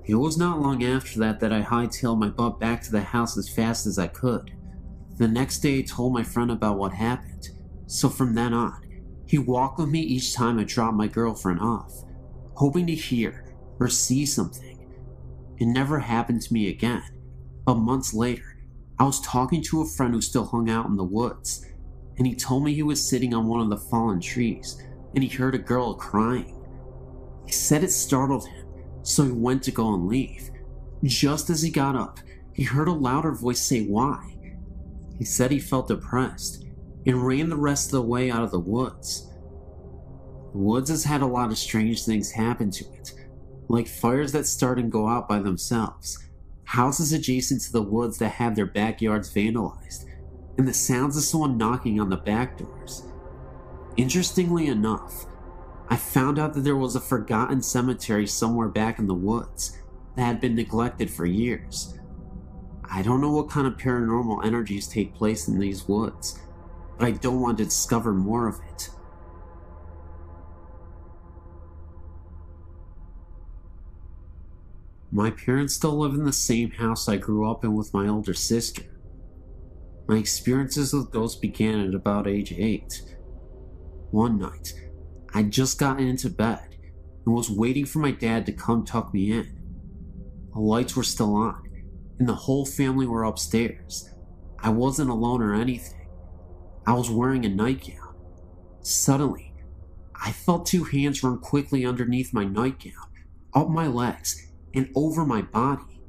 S1: It was not long after that I hightailed my butt back to the house as fast as I could. The next day I told my friend about what happened, so from then on, he walked with me each time I dropped my girlfriend off, hoping to hear or see something. It never happened to me again, but months later, I was talking to a friend who still hung out in the woods, and he told me he was sitting on one of the fallen trees, and he heard a girl crying. He said it startled him, so he went to go and leave. Just as he got up, he heard a louder voice say why. He said he felt depressed and ran the rest of the way out of the woods. The woods has had a lot of strange things happen to it, like fires that start and go out by themselves, houses adjacent to the woods that have their backyards vandalized, and the sounds of someone knocking on the back doors. Interestingly enough, I found out that there was a forgotten cemetery somewhere back in the woods that had been neglected for years. I don't know what kind of paranormal energies take place in these woods, but I don't want to discover more of it. My parents still live in the same house I grew up in with my older sister. My experiences with ghosts began at about age 8. One night, I'd just gotten into bed and was waiting for my dad to come tuck me in. The lights were still on, and the whole family were upstairs. I wasn't alone or anything. I was wearing a nightgown. Suddenly, I felt 2 hands run quickly underneath my nightgown, up my legs, and over my body.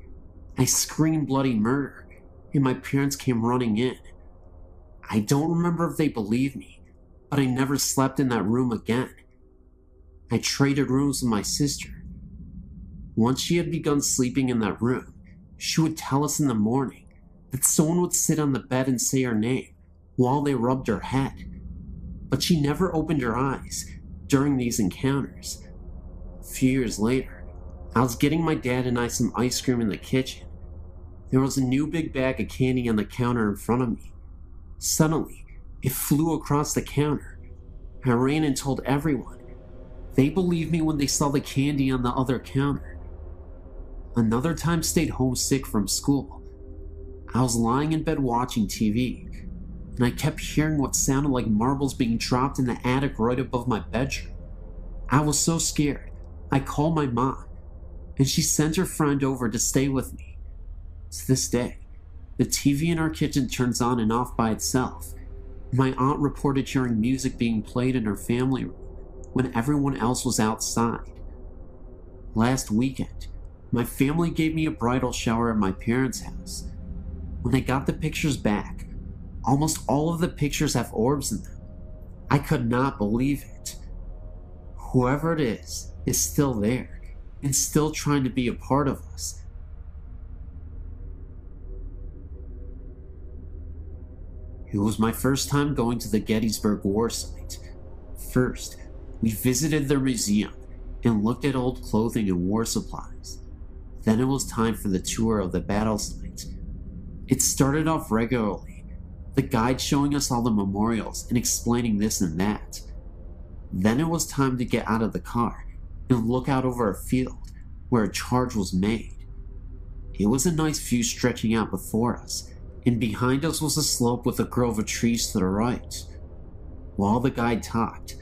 S1: I screamed bloody murder, and my parents came running in. I don't remember if they believed me, but I never slept in that room again. I traded rooms with my sister. Once she had begun sleeping in that room, she would tell us in the morning that someone would sit on the bed and say her name while they rubbed her head. But she never opened her eyes during these encounters. A few years later, I was getting my dad and I some ice cream in the kitchen. There was a new big bag of candy on the counter in front of me. Suddenly, it flew across the counter. I ran and told everyone. They believed me when they saw the candy on the other counter. Another time stayed home sick from school. I was lying in bed watching TV, and I kept hearing what sounded like marbles being dropped in the attic right above my bedroom. I was so scared, I called my mom, and she sent her friend over to stay with me. To this day, the TV in our kitchen turns on and off by itself. My aunt reported hearing music being played in her family room when everyone else was outside. Last weekend, my family gave me a bridal shower at my parents' house. When I got the pictures back, almost all of the pictures have orbs in them. I could not believe it. Whoever it is still there and still trying to be a part of us. It was my first time going to the Gettysburg War site. First, we visited their museum and looked at old clothing and war supplies. Then it was time for the tour of the battle site. It started off regularly, the guide showing us all the memorials and explaining this and that. Then it was time to get out of the car and look out over a field where a charge was made. It was a nice view stretching out before us, and behind us was a slope with a grove of trees to the right. While the guide talked,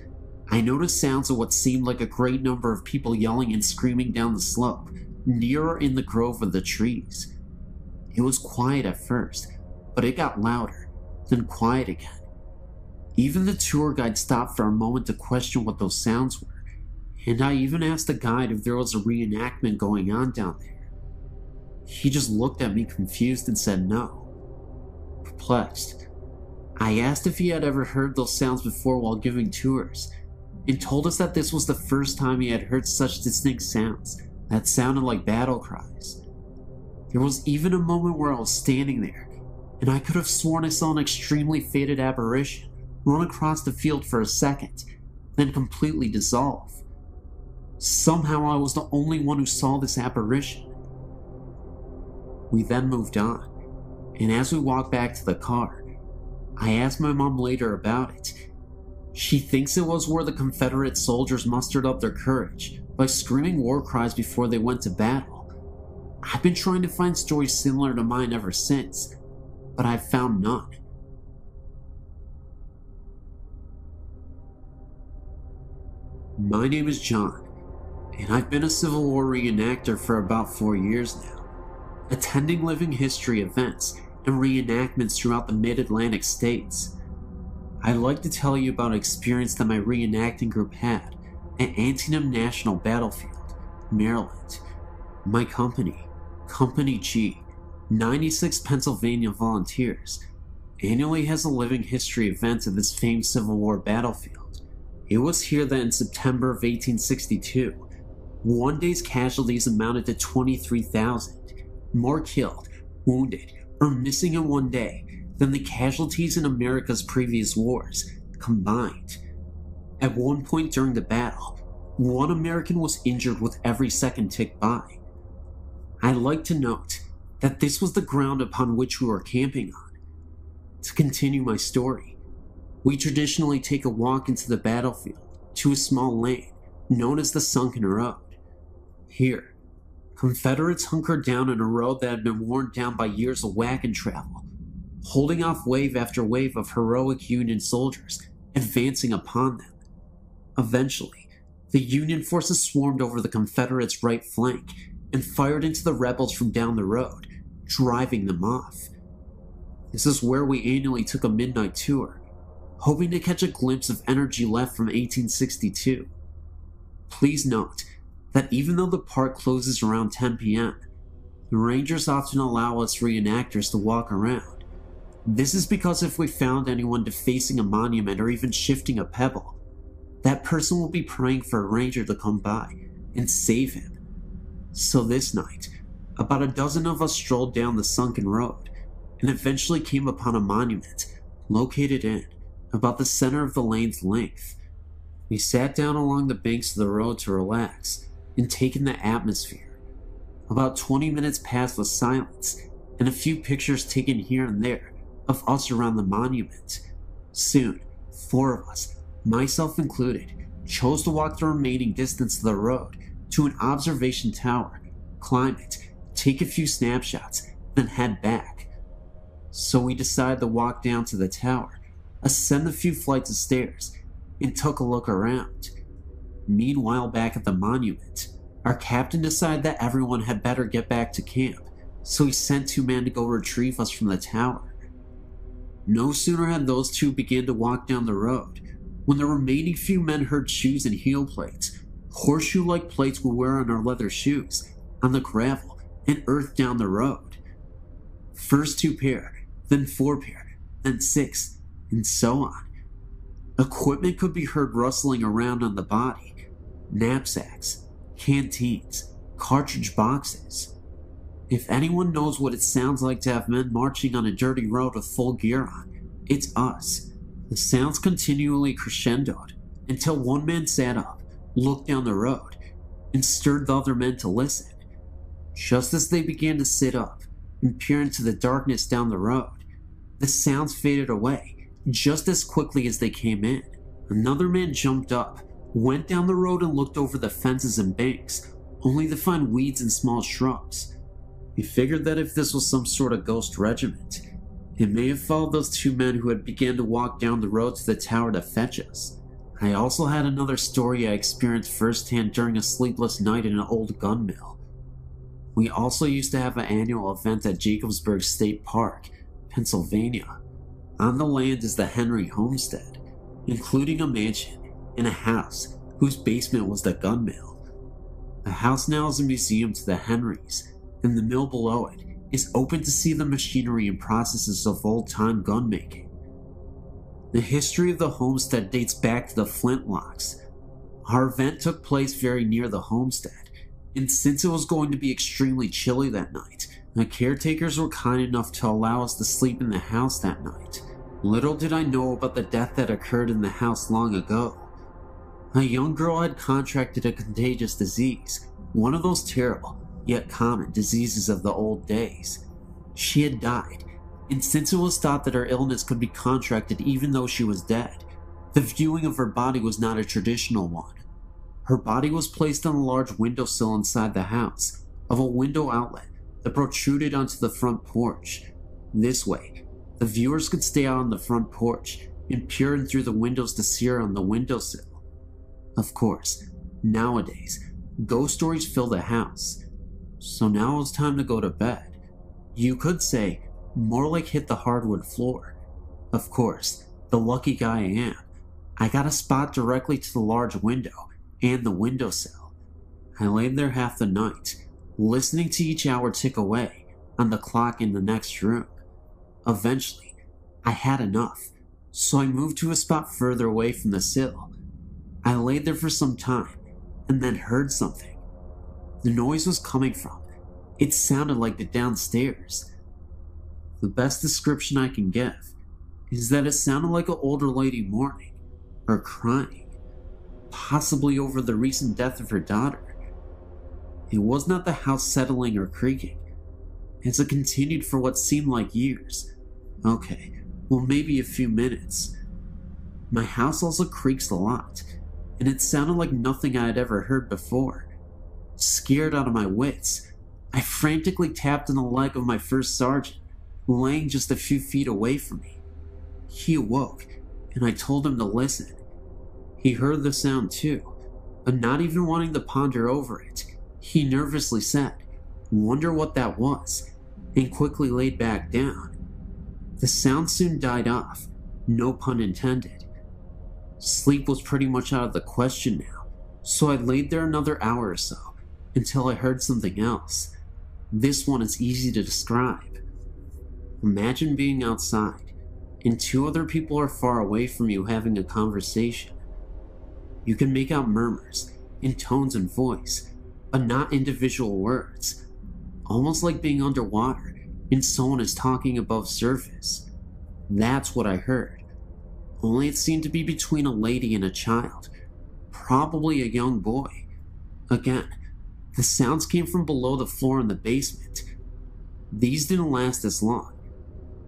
S1: I noticed sounds of what seemed like a great number of people yelling and screaming down the slope, nearer in the grove of the trees. It was quiet at first, but it got louder, then quiet again. Even the tour guide stopped for a moment to question what those sounds were, and I even asked the guide if there was a reenactment going on down there. He just looked at me confused and said no. Perplexed, I asked if he had ever heard those sounds before while giving tours, and told us that this was the first time he had heard such distinct sounds that sounded like battle cries. There was even a moment where I was standing there, and I could have sworn I saw an extremely faded apparition run across the field for a second, then completely dissolve. Somehow I was the only one who saw this apparition. We then moved on, and as we walked back to the car, I asked my mom later about it. She thinks it was where the Confederate soldiers mustered up their courage by screaming war cries before they went to battle. I've been trying to find stories similar to mine ever since, but I've found none. My name is John, and I've been a Civil War reenactor for about 4 years now, attending living history events and reenactments throughout the mid-Atlantic states. I'd like to tell you about an experience that my reenacting group had at Antietam National Battlefield, Maryland. My company, Company G, 96 Pennsylvania volunteers, annually has a living history event at this famed Civil War battlefield. It was here that in September of 1862, one day's casualties amounted to 23,000, more killed, wounded, or missing in one day than the casualties in America's previous wars combined. At one point during the battle, one American was injured with every second ticked by. I'd like to note that this was the ground upon which we were camping on. To continue my story, we traditionally take a walk into the battlefield to a small lane known as the Sunken Road. Here, Confederates hunkered down on a road that had been worn down by years of wagon travel, holding off wave after wave of heroic Union soldiers advancing upon them. Eventually, the Union forces swarmed over the Confederates' right flank and fired into the rebels from down the road, driving them off. This is where we annually took a midnight tour, hoping to catch a glimpse of energy left from 1862. Please note that even though the park closes around 10 p.m., the rangers often allow us reenactors to walk around. This is because if we found anyone defacing a monument or even shifting a pebble, that person will be praying for a ranger to come by and save him. So this night, about a dozen of us strolled down the sunken road and eventually came upon a monument located in about the center of the lane's length. We sat down along the banks of the road to relax and take in the atmosphere. About 20 minutes passed with silence and a few pictures taken here and there of us around the monument. Soon, 4 of us, myself included, chose to walk the remaining distance of the road to an observation tower, climb it, take a few snapshots, then head back. So we decided to walk down to the tower, ascend a few flights of stairs, and took a look around. Meanwhile, back at the monument, our captain decided that everyone had better get back to camp, so he sent 2 men to go retrieve us from the tower. No sooner had those 2 begun to walk down the road, when the remaining few men heard shoes and heel plates, horseshoe-like plates we wear on our leather shoes, on the gravel and earth down the road. First 2 pair, then 4 pair, then 6, and so on. Equipment could be heard rustling around on the body: knapsacks, canteens, cartridge boxes. If anyone knows what it sounds like to have men marching on a dirty road with full gear on, it's us. The sounds continually crescendoed until one man sat up, looked down the road, and stirred the other men to listen. Just as they began to sit up and peer into the darkness down the road, the sounds faded away just as quickly as they came in. Another man jumped up, went down the road and looked over the fences and banks, only to find weeds and small shrubs. He figured that if this was some sort of ghost regiment, it may have followed those 2 men who had begun to walk down the road to the tower to fetch us. I also had another story I experienced firsthand during a sleepless night in an old gun mill. We also used to have an annual event at Jacobsburg State Park, Pennsylvania. On the land is the Henry Homestead, including a mansion and a house whose basement was the gun mill. The house now is a museum to the Henrys, and the mill below it is open to see the machinery and processes of old-time gun making. The history of the homestead dates back to the Flintlocks. Our event took place very near the homestead, and since it was going to be extremely chilly that night, the caretakers were kind enough to allow us to sleep in the house that night. Little did I know about the death that occurred in the house long ago. A young girl had contracted a contagious disease, one of those terrible, yet common diseases of the old days. She had died, and since it was thought that her illness could be contracted even though she was dead, the viewing of her body was not a traditional one. Her body was placed on a large windowsill inside the house, of a window outlet that protruded onto the front porch. This way, the viewers could stay out on the front porch and peer in through the windows to see her on the windowsill. Of course, nowadays, ghost stories fill the house. So now it was time to go to bed. You could say, more like hit the hardwood floor. Of course, the lucky guy I am, I got a spot directly to the large window and the windowsill. I laid there half the night, listening to each hour tick away on the clock in the next room. Eventually, I had enough, so I moved to a spot further away from the sill. I laid there for some time, and then heard something. The noise was coming from. It sounded like the downstairs. The best description I can give is that it sounded like an older lady mourning, or crying, possibly over the recent death of her daughter. It was not the house settling or creaking, as it continued for what seemed like years. Okay, well, maybe a few minutes. My house also creaks a lot, and it sounded like nothing I had ever heard before. Scared out of my wits, I frantically tapped on the leg of my first sergeant, laying just a few feet away from me. He awoke, and I told him to listen. He heard the sound too, but not even wanting to ponder over it, he nervously said, "Wonder what that was," and quickly laid back down. The sound soon died off, no pun intended. Sleep was pretty much out of the question now, so I laid there another hour or so, until I heard something else. This one is easy to describe. Imagine being outside, and two other people are far away from you having a conversation. You can make out murmurs, in tones and voice, but not individual words. Almost like being underwater, and someone is talking above surface. That's what I heard. Only it seemed to be between a lady and a child, probably a young boy. Again, the sounds came from below the floor in the basement. These didn't last as long,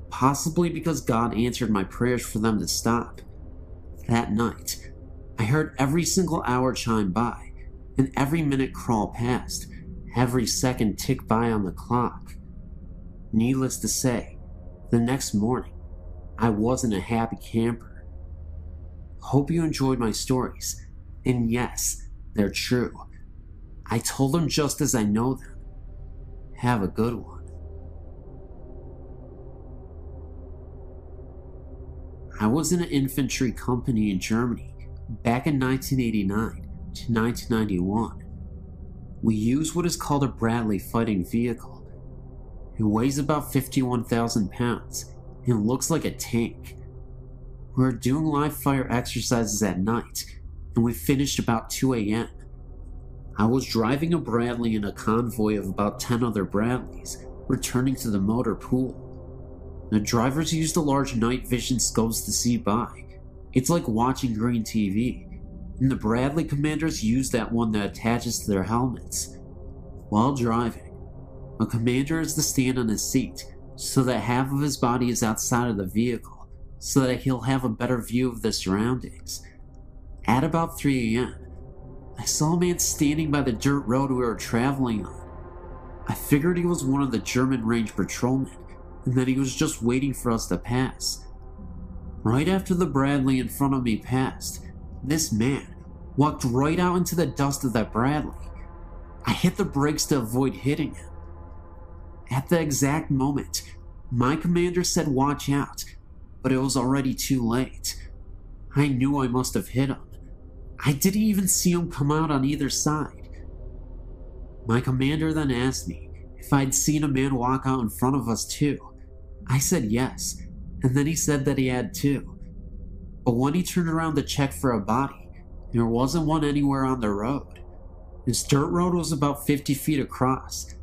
S1: possibly because God answered my prayers for them to stop. That night, I heard every single hour chime by, and every minute crawl past, every second tick by on the clock. Needless to say, the next morning, I wasn't a happy camper. Hope you enjoyed my stories, and yes, they're true. I told them just as I know them. Have a good one. I was in an infantry company in Germany back in 1989 to 1991. We used what is called a Bradley fighting vehicle. It weighs about 51,000 pounds and looks like a tank. We were doing live fire exercises at night, and we finished about 2 a.m. I was driving a Bradley in a convoy of about 10 other Bradleys, returning to the motor pool. The drivers used a large night vision scopes to see by. It's like watching green TV, and the Bradley commanders use that one that attaches to their helmets. While driving, a commander is to stand on his seat so that half of his body is outside of the vehicle, so that he'll have a better view of the surroundings. At about 3 a.m., I saw a man standing by the dirt road we were traveling on. I figured he was one of the German range patrolmen, and that he was just waiting for us to pass. Right after the Bradley in front of me passed, this man walked right out into the dust of that Bradley. I hit the brakes to avoid hitting him. At the exact moment, my commander said watch out, but it was already too late. I knew I must have hit him. I didn't even see him come out on either side. My commander then asked me if I'd seen a man walk out in front of us too. I said yes, and then he said that he had too. But when he turned around to check for a body, there wasn't one anywhere on the road. This dirt road was about 50 feet across,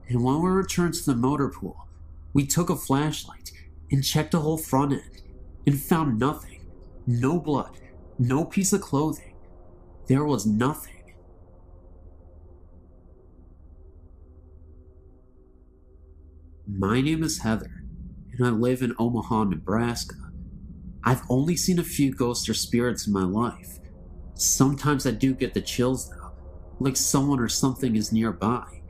S1: and when we returned to the motor pool, we took a flashlight and checked the whole front end and found nothing. No blood, no piece of clothing. There was nothing. My name is Heather, and I live in Omaha, Nebraska. I've only seen a few ghosts or spirits in my life. Sometimes I do get the chills though, like someone or something is nearby.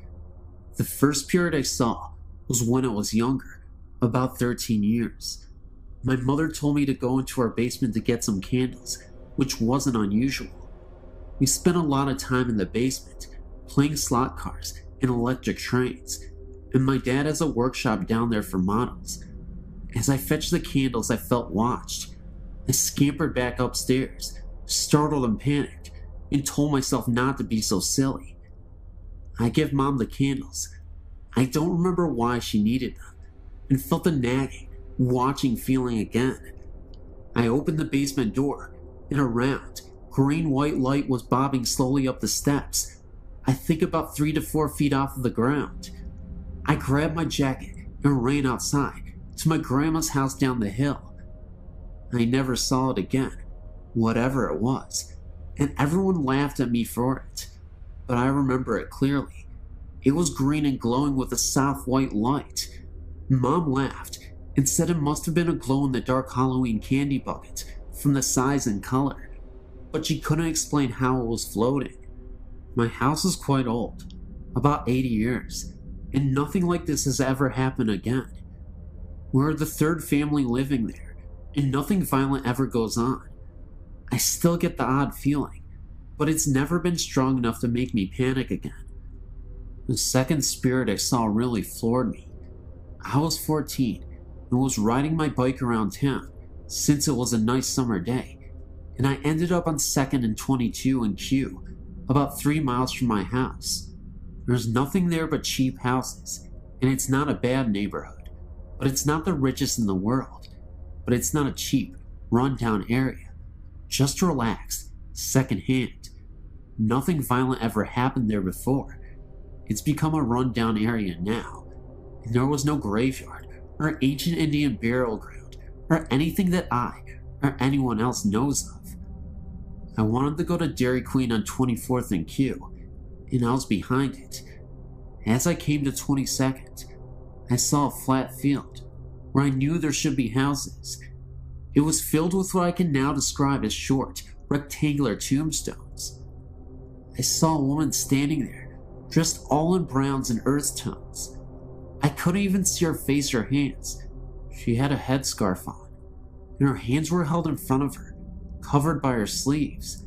S1: The first period I saw was when I was younger, about 13 years. My mother told me to go into our basement to get some candles, which wasn't unusual. We spent a lot of time in the basement, playing slot cars and electric trains, and my dad has a workshop down there for models. As I fetched the candles, I felt watched. I scampered back upstairs, startled and panicked, and told myself not to be so silly. I give Mom the candles, I don't remember why she needed them, and felt the nagging, watching feeling again. I opened the basement door, and a round, green-white light was bobbing slowly up the steps, I think about 3 to 4 feet off of the ground. I grabbed my jacket and ran outside to my grandma's house down the hill. I never saw it again, whatever it was, and everyone laughed at me for it, but I remember it clearly. It was green and glowing with a soft white light. Mom laughed and said it must have been a glow-in-the-dark Halloween candy bucket from the size and color, but she couldn't explain how it was floating. My house is quite old, about 80 years, and nothing like this has ever happened again. We're the third family living there, and nothing violent ever goes on. I still get the odd feeling, but it's never been strong enough to make me panic again. The second spirit I saw really floored me. I was 14 and was riding my bike around town since it was a nice summer day, and I ended up on 2nd and 22 in Q, about 3 miles from my house. There's nothing there but cheap houses, and it's not a bad neighborhood, but it's not the richest in the world, but it's not a cheap, run-down area. Just relaxed, second-hand. Nothing violent ever happened there before. It's become a run-down area now, and there was no graveyard or ancient Indian burial ground or anything that I or anyone else knows of. I wanted to go to Dairy Queen on 24th and Q, and I was behind it. As I came to 22nd, I saw a flat field where I knew there should be houses. It was filled with what I can now describe as short, rectangular tombstones. I saw a woman standing there, dressed all in browns and earth tones. I couldn't even see her face or hands. She had a headscarf on, and her hands were held in front of her, covered by her sleeves.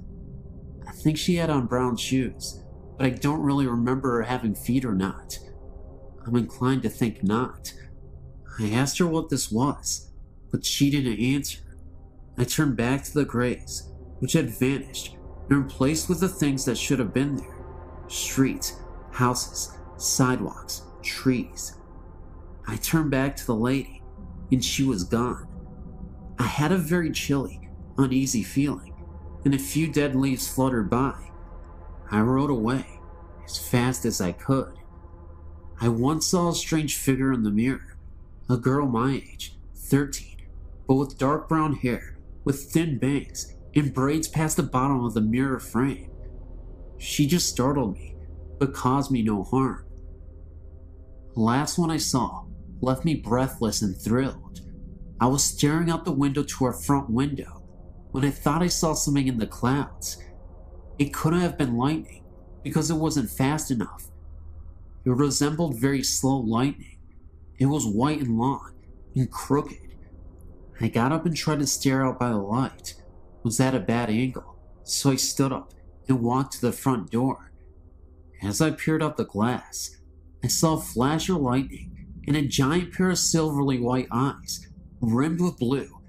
S1: I think she had on brown shoes, but I don't really remember her having feet or not. I'm inclined to think not. I asked her what this was, but she didn't answer. I turned back to the graves, which had vanished and replaced with the things that should have been there. Streets, houses, sidewalks, trees. I turned back to the lady, and she was gone. I had a very chilly, uneasy feeling, and a few dead leaves fluttered by. I rode away, as fast as I could. I once saw a strange figure in the mirror, a girl my age, 13, but with dark brown hair, with thin bangs, and braids past the bottom of the mirror frame. She just startled me, but caused me no harm. The last one I saw left me breathless and thrilled. I was staring out the window to our front window when I thought I saw something in the clouds. It couldn't have been lightning because it wasn't fast enough. It resembled very slow lightning. It was white and long and crooked. I got up and tried to stare out by the light. It was at a bad angle, so I stood up and walked to the front door. As I peered out the glass, I saw a flash of lightning and a giant pair of silvery white eyes, rimmed with blue,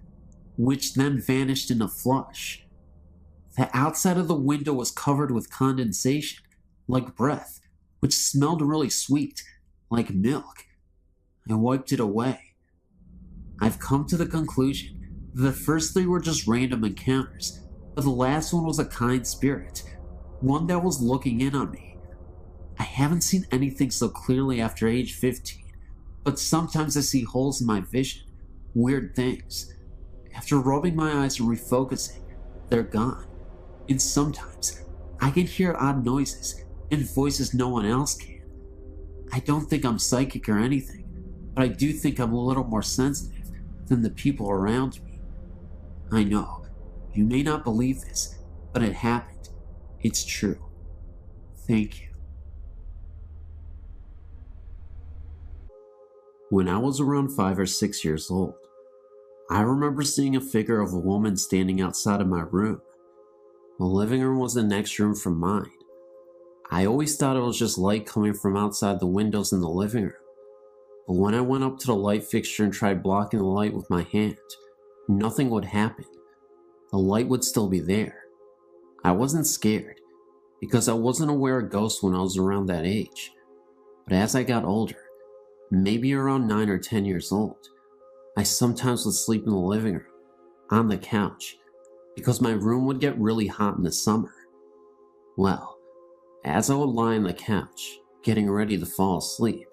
S1: which then vanished in a flush. The outside of the window was covered with condensation, like breath, which smelled really sweet, like milk. I wiped it away. I've come to the conclusion that the first 3 were just random encounters, but the last one was a kind spirit, one that was looking in on me. I haven't seen anything so clearly after age 15, but sometimes I see holes in my vision, weird things. After rubbing my eyes and refocusing, they're gone. And sometimes I can hear odd noises and voices no one else can. I don't think I'm psychic or anything, but I do think I'm a little more sensitive than the people around me. I know, you may not believe this, but it happened. It's true. Thank you. When I was around 5 or 6 years old, I remember seeing a figure of a woman standing outside of my room. The living room was the next room from mine. I always thought it was just light coming from outside the windows in the living room. But when I went up to the light fixture and tried blocking the light with my hand, nothing would happen. The light would still be there. I wasn't scared, because I wasn't aware of ghosts when I was around that age. But as I got older, maybe around 9 or 10 years old. I sometimes would sleep in the living room, on the couch, because my room would get really hot in the summer. Well, as I would lie on the couch, getting ready to fall asleep,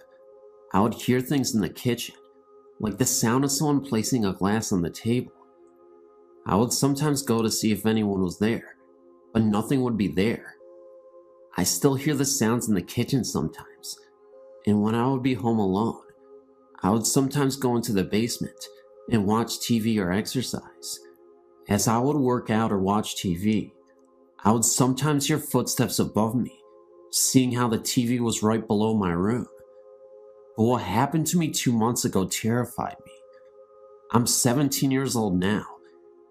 S1: I would hear things in the kitchen, like the sound of someone placing a glass on the table. I would sometimes go to see if anyone was there, but nothing would be there. I still hear the sounds in the kitchen sometimes, and when I would be home alone, I would sometimes go into the basement and watch TV or exercise. As I would work out or watch TV, I would sometimes hear footsteps above me, seeing how the TV was right below my room. But what happened to me 2 months ago terrified me. I'm 17 years old now,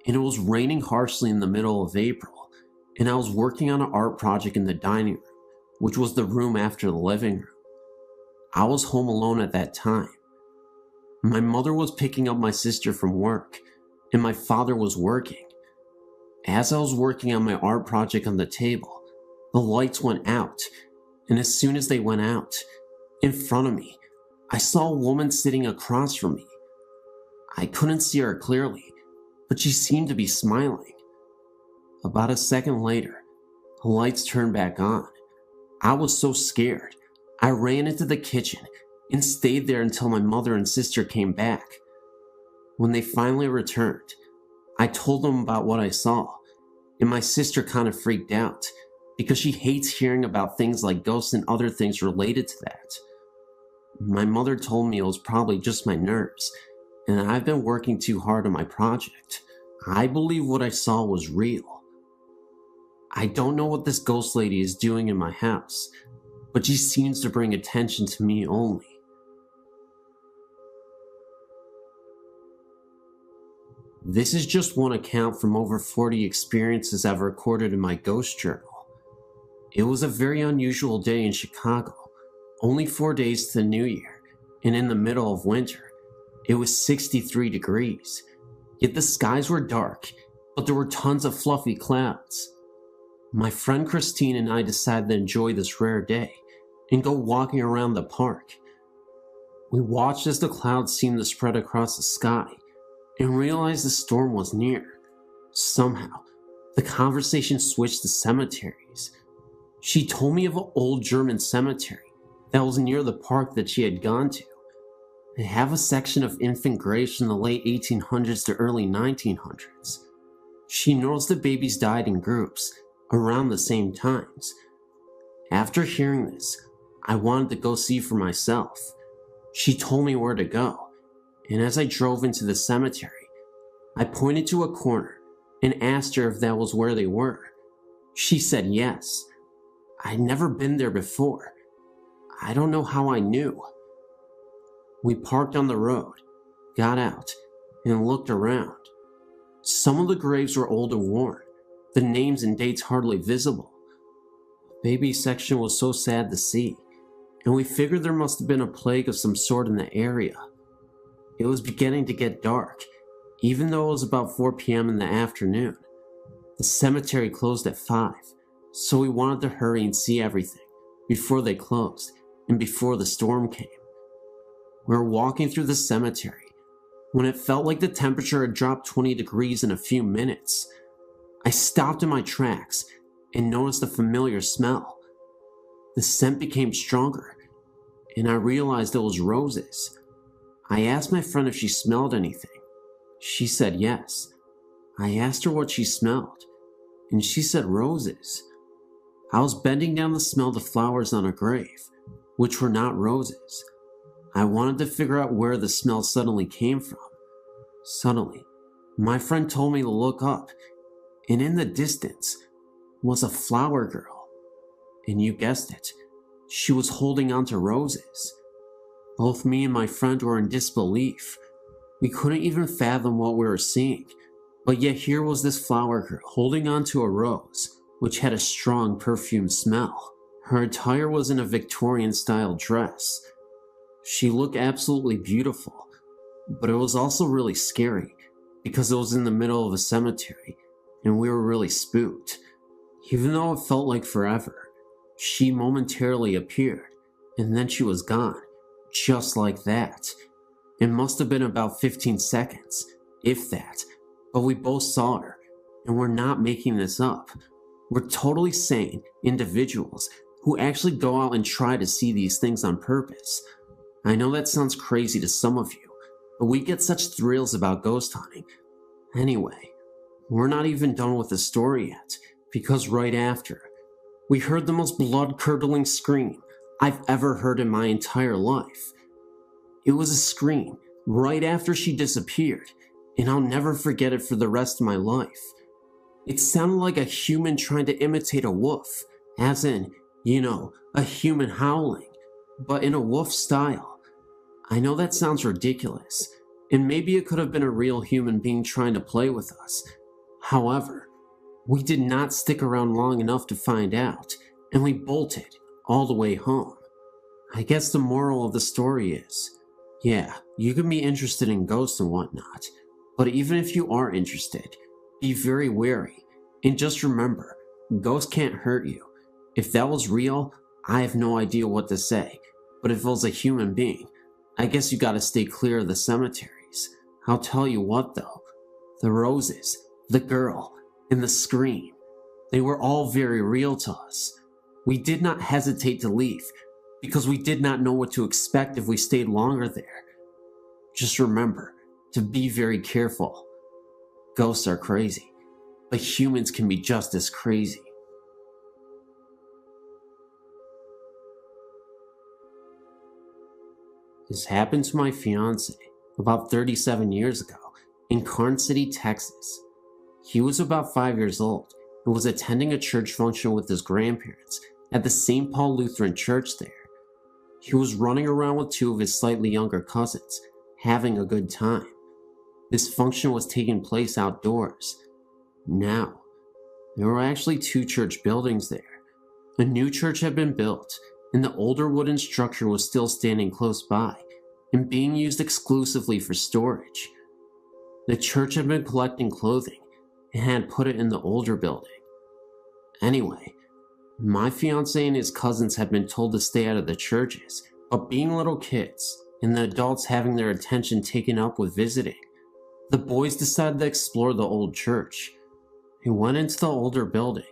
S1: and it was raining harshly in the middle of April, and I was working on an art project in the dining room, which was the room after the living room. I was home alone at that time. My mother was picking up my sister from work, and my father was working. As I was working on my art project on the table, the lights went out, and as soon as they went out, in front of me, I saw a woman sitting across from me. I couldn't see her clearly, but she seemed to be smiling. About a second later, the lights turned back on. I was so scared, I ran into the kitchen and stayed there until my mother and sister came back. When they finally returned, I told them about what I saw, and my sister kind of freaked out because she hates hearing about things like ghosts and other things related to that. My mother told me it was probably just my nerves, and I've been working too hard on my project. I believe what I saw was real. I don't know what this ghost lady is doing in my house, but she seems to bring attention to me only. This is just one account from over 40 experiences I've recorded in my ghost journal. It was a very unusual day in Chicago, only 4 days to the new year, and in the middle of winter. It was 63 degrees, yet the skies were dark, but there were tons of fluffy clouds. My friend Christine and I decided to enjoy this rare day and go walking around the park. We watched as the clouds seemed to spread across the sky and realized the storm was near. Somehow, the conversation switched to cemeteries. She told me of an old German cemetery that was near the park that she had gone to. They have a section of infant graves from the late 1800s to early 1900s. She knows the babies died in groups around the same times. After hearing this, I wanted to go see for myself. She told me where to go, and as I drove into the cemetery, I pointed to a corner and asked her if that was where they were. She said yes. I'd never been there before. I don't know how I knew. We parked on the road, got out, and looked around. Some of the graves were old and worn, the names and dates hardly visible. The baby section was so sad to see, and we figured there must have been a plague of some sort in the area. It was beginning to get dark, even though it was about 4 p.m. in the afternoon. The cemetery closed at 5, so we wanted to hurry and see everything before they closed and before the storm came. We were walking through the cemetery when it felt like the temperature had dropped 20 degrees in a few minutes. I stopped in my tracks and noticed a familiar smell. The scent became stronger, and I realized it was roses. I asked my friend if she smelled anything. She said yes. I asked her what she smelled, and she said roses. I was bending down to smell the flowers on a grave, which were not roses. I wanted to figure out where the smell suddenly came from. Suddenly, my friend told me to look up, and in the distance was a flower girl. And you guessed it, she was holding onto roses. Both me and my friend were in disbelief. We couldn't even fathom what we were seeing, but yet here was this flower girl holding onto a rose, which had a strong perfume smell. Her attire was in a Victorian-style dress. She looked absolutely beautiful, but it was also really scary because it was in the middle of a cemetery and we were really spooked. Even though it felt like forever, she momentarily appeared and then she was gone, just like that. It must have been about 15 seconds, if that, but we both saw her, and we're not making this up. We're totally sane individuals who actually go out and try to see these things on purpose. I know that sounds crazy to some of you, but we get such thrills about ghost hunting. Anyway, we're not even done with the story yet, because right after, we heard the most blood-curdling scream I've ever heard in my entire life. It was a scream right after she disappeared, and I'll never forget it for the rest of my life. It sounded like a human trying to imitate a wolf, as in, a human howling, but in a wolf style. I know that sounds ridiculous, and maybe it could have been a real human being trying to play with us. However, we did not stick around long enough to find out, and we bolted all the way home. I guess the moral of the story is, yeah, you can be interested in ghosts and whatnot, but even if you are interested, be very wary, and just remember, ghosts can't hurt you. If that was real, I have no idea what to say, but if it was a human being, I guess you gotta stay clear of the cemeteries. I'll tell you what though, the roses, the girl, and the scream, they were all very real to us. We did not hesitate to leave, because we did not know what to expect if we stayed longer there. Just remember to be very careful. Ghosts are crazy, but humans can be just as crazy. This happened to my fiance about 37 years ago in Karn City, Texas. He was about 5 years old and was attending a church function with his grandparents at the St. Paul Lutheran Church there. He was running around with two of his slightly younger cousins, having a good time. This function was taking place outdoors. Now, there were actually two church buildings there. A new church had been built, and the older wooden structure was still standing close by and being used exclusively for storage. The church had been collecting clothing and had put it in the older building. Anyway, my fiance and his cousins had been told to stay out of the churches, but being little kids and the adults having their attention taken up with visiting, the boys decided to explore the old church. They went into the older building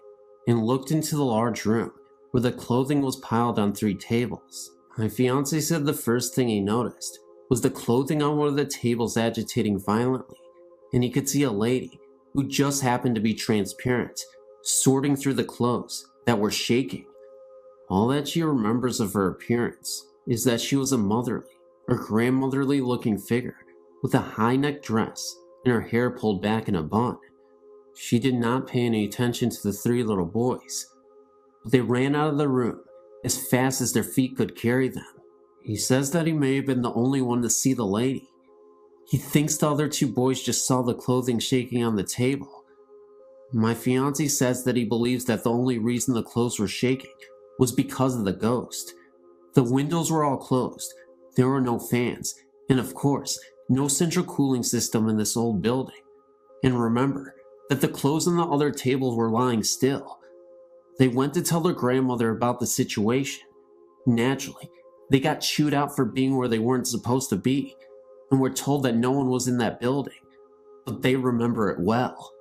S1: and looked into the large room where the clothing was piled on 3 tables. My fiance said the first thing he noticed was the clothing on one of the tables agitating violently, and he could see a lady who just happened to be transparent, sorting through the clothes that were shaking. All that she remembers of her appearance is that she was a motherly or grandmotherly looking figure with a high-necked dress and her hair pulled back in a bun. She did not pay any attention to the 3 little boys, but they ran out of the room as fast as their feet could carry them. He says that he may have been the only one to see the lady. He thinks the other 2 boys just saw the clothing shaking on the table. My fiance says that he believes that the only reason the clothes were shaking was because of the ghost. The windows were all closed, there were no fans, and of course, no central cooling system in this old building. And remember that the clothes on the other tables were lying still. They went to tell their grandmother about the situation. Naturally, they got chewed out for being where they weren't supposed to be, and were told that no one was in that building, but they remember it well.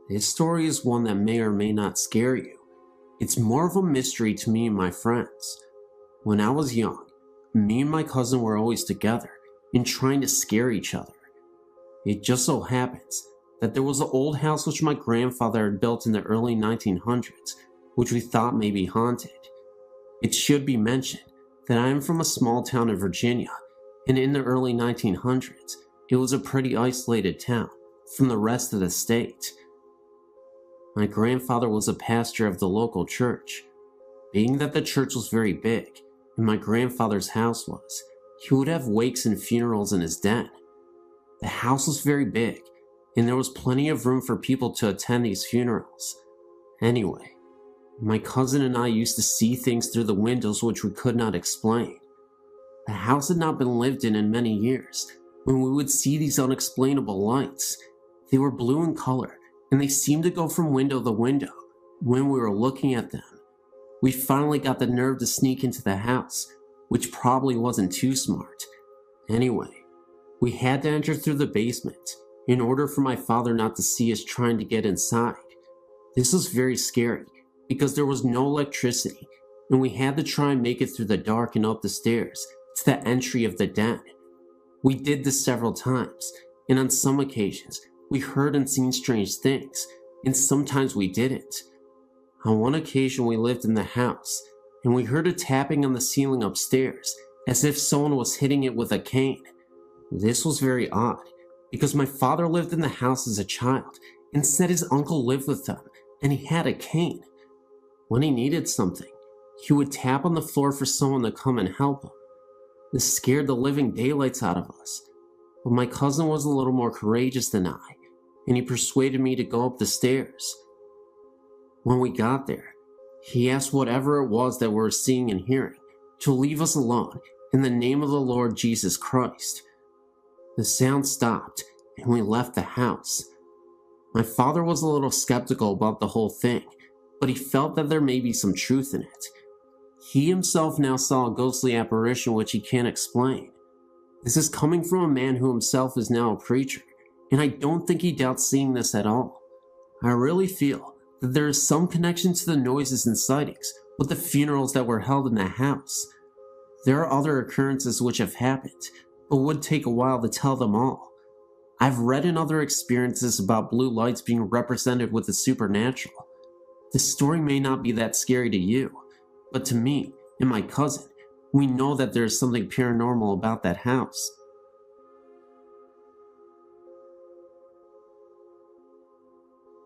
S1: This story is one that may or may not scare you. It's more of a mystery to me and my friends. When I was young, me and my cousin were always together and trying to scare each other. It just so happens that there was an old house which my grandfather had built in the early 1900s, which we thought may be haunted. It should be mentioned that I am from a small town in Virginia, and in the early 1900s, it was a pretty isolated town from the rest of the state. My grandfather was a pastor of the local church. Being that the church was very big, and my grandfather's house was, he would have wakes and funerals in his den. The house was very big, and there was plenty of room for people to attend these funerals. Anyway, my cousin and I used to see things through the windows which we could not explain. The house had not been lived in many years when we would see these unexplainable lights. They were blue in color, and they seemed to go from window to window, When we were looking at them, we finally got the nerve to sneak into the house, which probably wasn't too smart. Anyway, we had to enter through the basement in order for my father not to see us trying to get inside. This was very scary because there was no electricity and we had to try and make it through the dark and up the stairs to the entry of the den. We did this several times, and on some occasions we heard and seen strange things, and sometimes we didn't. On one occasion we lived in the house, and we heard a tapping on the ceiling upstairs, as if someone was hitting it with a cane. This was very odd, because my father lived in the house as a child, and said his uncle lived with them, and he had a cane. When he needed something, he would tap on the floor for someone to come and help him. This scared the living daylights out of us, but my cousin was a little more courageous than I, and he persuaded me to go up the stairs. When we got there, he asked whatever it was that we were seeing and hearing to leave us alone in the name of the Lord Jesus Christ. The sound stopped, and we left the house. My father was a little skeptical about the whole thing, but he felt that there may be some truth in it. He himself now saw a ghostly apparition which he can't explain. This is coming from a man who himself is now a preacher, and I don't think he doubts seeing this at all. I really feel that there is some connection to the noises and sightings with the funerals that were held in the house. There are other occurrences which have happened, but would take a while to tell them all. I've read in other experiences about blue lights being represented with the supernatural. This story may not be that scary to you, but to me and my cousin, we know that there is something paranormal about that house.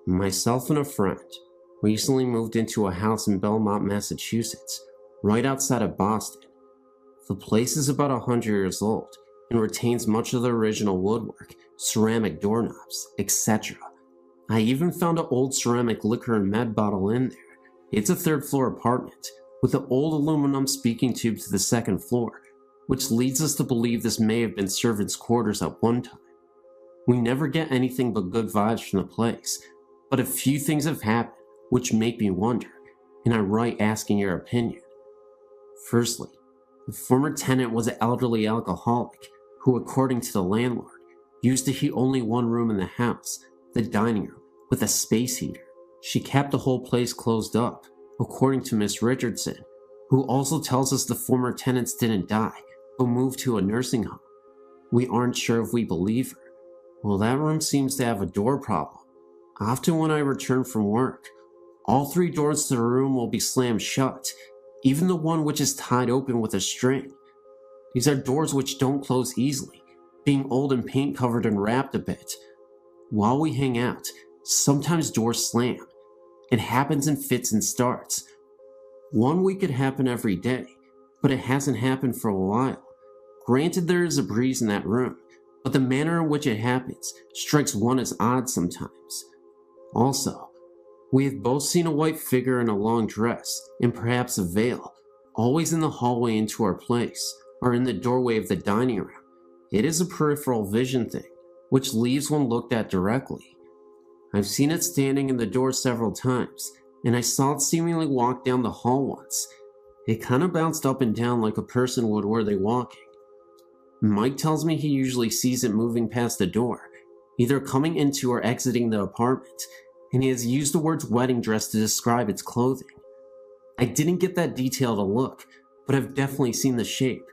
S1: Myself and a friend recently moved into a house in Belmont, Massachusetts, right outside of Boston. The place is about 100 years old and retains much of the original woodwork, ceramic doorknobs, etc. I even found an old ceramic liquor and med bottle in there. It's a third-floor apartment with an old aluminum speaking tube to the second floor, which leads us to believe this may have been servants' quarters at one time. We never get anything but good vibes from the place, but a few things have happened which make me wonder, and I write asking your opinion. Firstly, the former tenant was an elderly alcoholic who, according to the landlord, used to heat only one room in the house, the dining room, with a space heater. She kept the whole place closed up, according to Miss Richardson, who also tells us the former tenants didn't die, but moved to a nursing home. We aren't sure if we believe her. Well, that room seems to have a door problem. Often when I return from work, all 3 doors to the room will be slammed shut, even the one which is tied open with a string. These are doors which don't close easily, being old and paint covered and wrapped a bit. While we hang out, sometimes doors slam. It happens in fits and starts. One week it happened every day, but it hasn't happened for a while. Granted, there is a breeze in that room, but the manner in which it happens strikes one as odd sometimes. Also, we have both seen a white figure in a long dress, and perhaps a veil, always in the hallway into our place, or in the doorway of the dining room. It is a peripheral vision thing, which leaves one looked at directly. I've seen it standing in the door several times, and I saw it seemingly walk down the hall once. It kind of bounced up and down like a person would were they walking. Mike tells me he usually sees it moving past the door, either coming into or exiting the apartment, and he has used the words wedding dress to describe its clothing. I didn't get that detailed a look, but I've definitely seen the shape.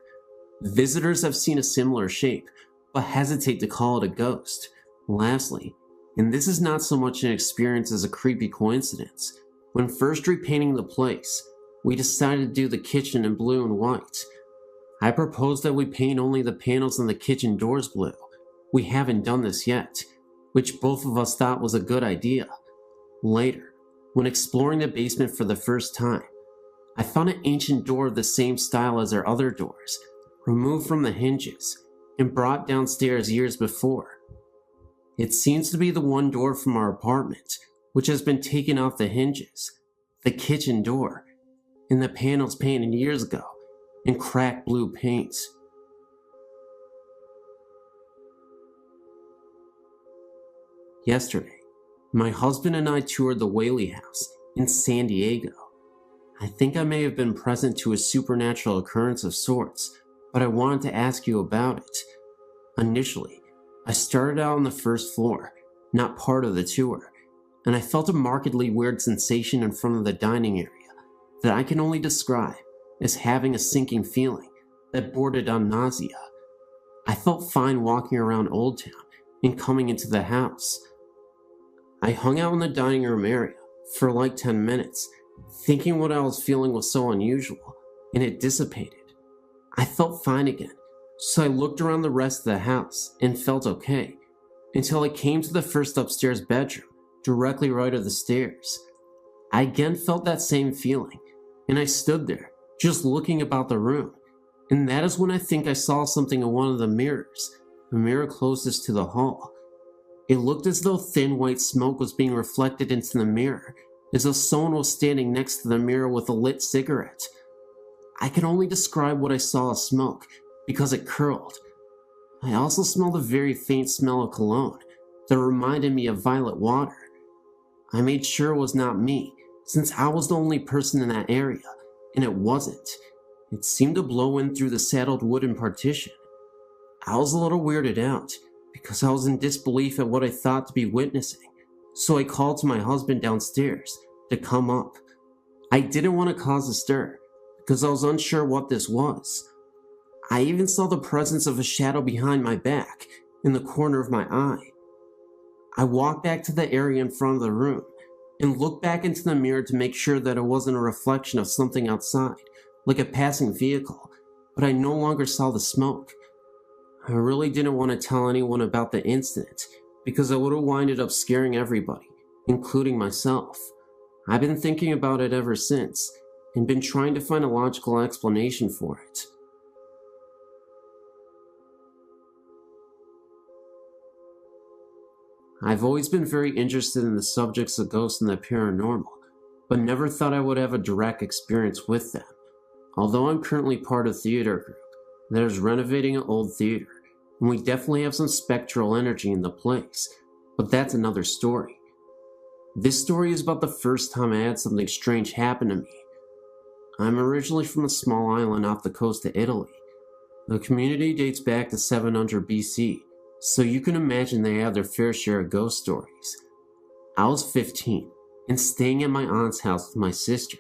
S1: Visitors have seen a similar shape, but hesitate to call it a ghost. Lastly, and this is not so much an experience as a creepy coincidence, when first repainting the place, we decided to do the kitchen in blue and white. I proposed that we paint only the panels on the kitchen doors blue. We haven't done this yet, which both of us thought was a good idea. Later, when exploring the basement for the first time, I found an ancient door of the same style as our other doors, removed from the hinges, and brought downstairs years before. It seems to be the one door from our apartment, which has been taken off the hinges, the kitchen door, and the panels painted years ago in cracked blue paint. Yesterday, my husband and I toured the Whaley house in San Diego. I think I may have been present to a supernatural occurrence of sorts, but I wanted to ask you about it. Initially, I started out on the first floor, not part of the tour, and I felt a markedly weird sensation in front of the dining area that I can only describe as having a sinking feeling that bordered on nausea. I felt fine walking around Old Town and coming into the house. I hung out in the dining room area for like 10 minutes, thinking what I was feeling was so unusual, and it dissipated. I felt fine again, so I looked around the rest of the house and felt okay, until I came to the first upstairs bedroom, directly right of the stairs. I again felt that same feeling, and I stood there, just looking about the room, and that is when I think I saw something in one of the mirrors, the mirror closest to the hall. It looked as though thin white smoke was being reflected into the mirror, as though someone was standing next to the mirror with a lit cigarette. I can only describe what I saw as smoke, because it curled. I also smelled a very faint smell of cologne that reminded me of violet water. I made sure it was not me, since I was the only person in that area, and it wasn't. It seemed to blow in through the saddled wooden partition. I was a little weirded out, because I was in disbelief at what I thought to be witnessing, so I called to my husband downstairs to come up. I didn't want to cause a stir, because I was unsure what this was. I even saw the presence of a shadow behind my back, in the corner of my eye. I walked back to the area in front of the room, and looked back into the mirror to make sure that it wasn't a reflection of something outside, like a passing vehicle, but I no longer saw the smoke. I really didn't want to tell anyone about the incident, because I would have winded up scaring everybody, including myself. I've been thinking about it ever since, and been trying to find a logical explanation for it. I've always been very interested in the subjects of ghosts and the paranormal, but never thought I would have a direct experience with them. Although I'm currently part of a theater group that is renovating an old theater, and we definitely have some spectral energy in the place, but that's another story. This story is about the first time I had something strange happen to me. I'm originally from a small island off the coast of Italy. The community dates back to 700 BC, so you can imagine they have their fair share of ghost stories. I was 15 and staying at my aunt's house with my sister.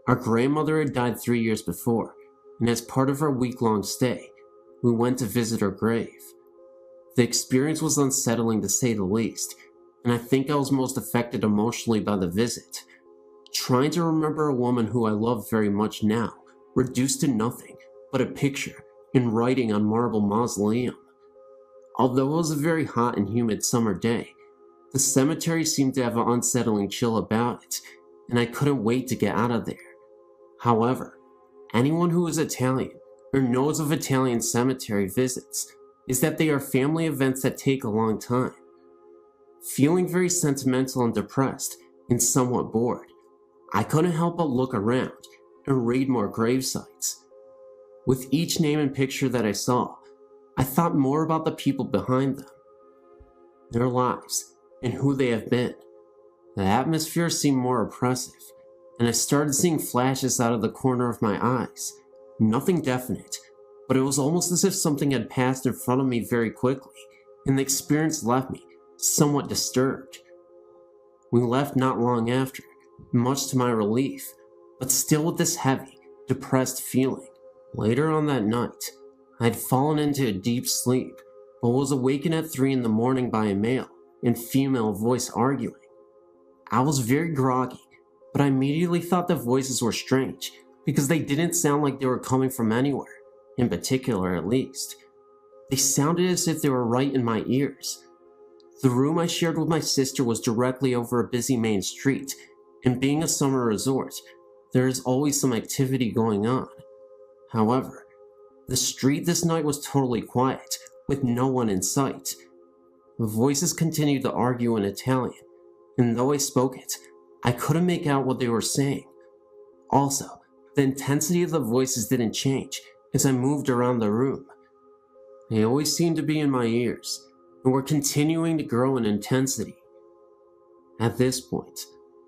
S1: Our grandmother had died 3 years before, and as part of our week-long stay, we went to visit her grave. The experience was unsettling to say the least, and I think I was most affected emotionally by the visit. Trying to remember a woman who I love very much now, reduced to nothing but a picture in writing on marble mausoleum. Although it was a very hot and humid summer day, the cemetery seemed to have an unsettling chill about it, and I couldn't wait to get out of there. However, anyone who is Italian or knows of Italian cemetery visits is that they are family events that take a long time. Feeling very sentimental and depressed and somewhat bored, I couldn't help but look around and read more grave sites. With each name and picture that I saw, I thought more about the people behind them, their lives, and who they have been. The atmosphere seemed more oppressive, and I started seeing flashes out of the corner of my eyes. Nothing definite, but it was almost as if something had passed in front of me very quickly, and the experience left me somewhat disturbed. We left not long after, much to my relief, but still with this heavy, depressed feeling. Later on that night, I had fallen into a deep sleep, but was awakened at 3 in the morning by a male and female voice arguing. I was very groggy, but I immediately thought the voices were strange, because they didn't sound like they were coming from anywhere, in particular at least. They sounded as if they were right in my ears. The room I shared with my sister was directly over a busy main street, and being a summer resort, there is always some activity going on. However, the street this night was totally quiet, with no one in sight. The voices continued to argue in Italian, and though I spoke it, I couldn't make out what they were saying. Also, the intensity of the voices didn't change as I moved around the room. They always seemed to be in my ears, and were continuing to grow in intensity. At this point,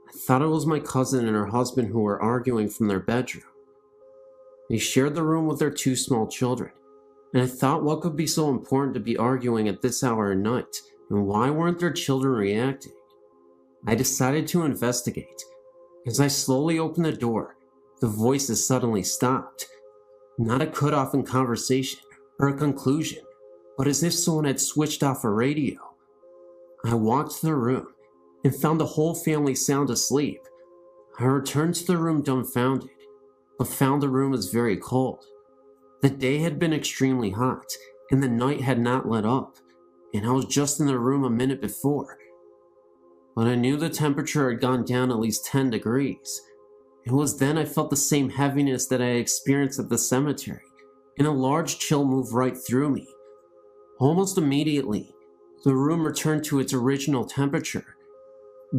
S1: I thought it was my cousin and her husband who were arguing from their bedroom. They shared the room with their 2 small children, and I thought, what could be so important to be arguing at this hour of night, and why weren't their children reacting? I decided to investigate. As I slowly opened the door, the voices suddenly stopped. Not a cutoff in conversation or a conclusion, but as if someone had switched off a radio. I walked to the room and found the whole family sound asleep. I returned to the room dumbfounded, but found the room was very cold. The day had been extremely hot, and the night had not let up, and I was just in the room a minute before. But I knew the temperature had gone down at least 10 degrees. It was then I felt the same heaviness that I had experienced at the cemetery, and a large chill moved right through me. Almost immediately, the room returned to its original temperature.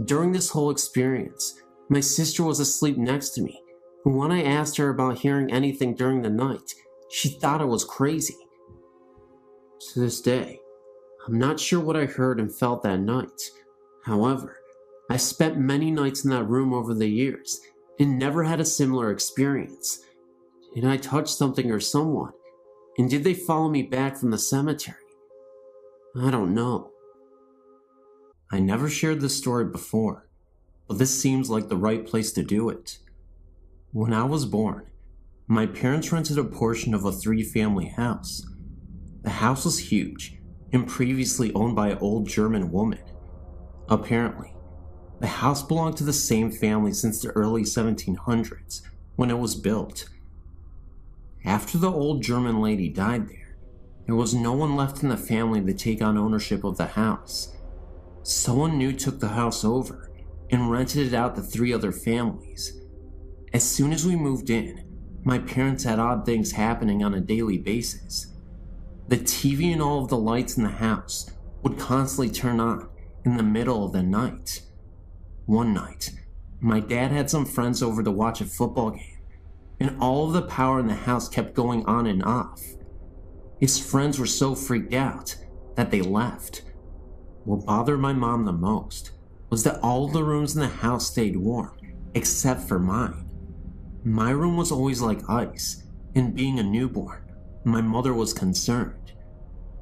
S1: During this whole experience, my sister was asleep next to me, and when I asked her about hearing anything during the night, she thought I was crazy. To this day, I'm not sure what I heard and felt that night. However, I spent many nights in that room over the years and never had a similar experience. Did I touch something or someone? And did they follow me back from the cemetery? I don't know. I never shared this story before, but this seems like the right place to do it. When I was born, my parents rented a portion of a 3-family house. The house was huge and previously owned by an old German woman. Apparently, the house belonged to the same family since the early 1700s when it was built. After the old German lady died there was no one left in the family to take on ownership of the house. Someone new took the house over and rented it out to 3 other families. As soon as we moved in, my parents had odd things happening on a daily basis. The TV and all of the lights in the house would constantly turn on in the middle of the night. One night, my dad had some friends over to watch a football game, and all of the power in the house kept going on and off. His friends were so freaked out that they left. What bothered my mom the most was that all the rooms in the house stayed warm, except for mine. My room was always like ice, and being a newborn, my mother was concerned.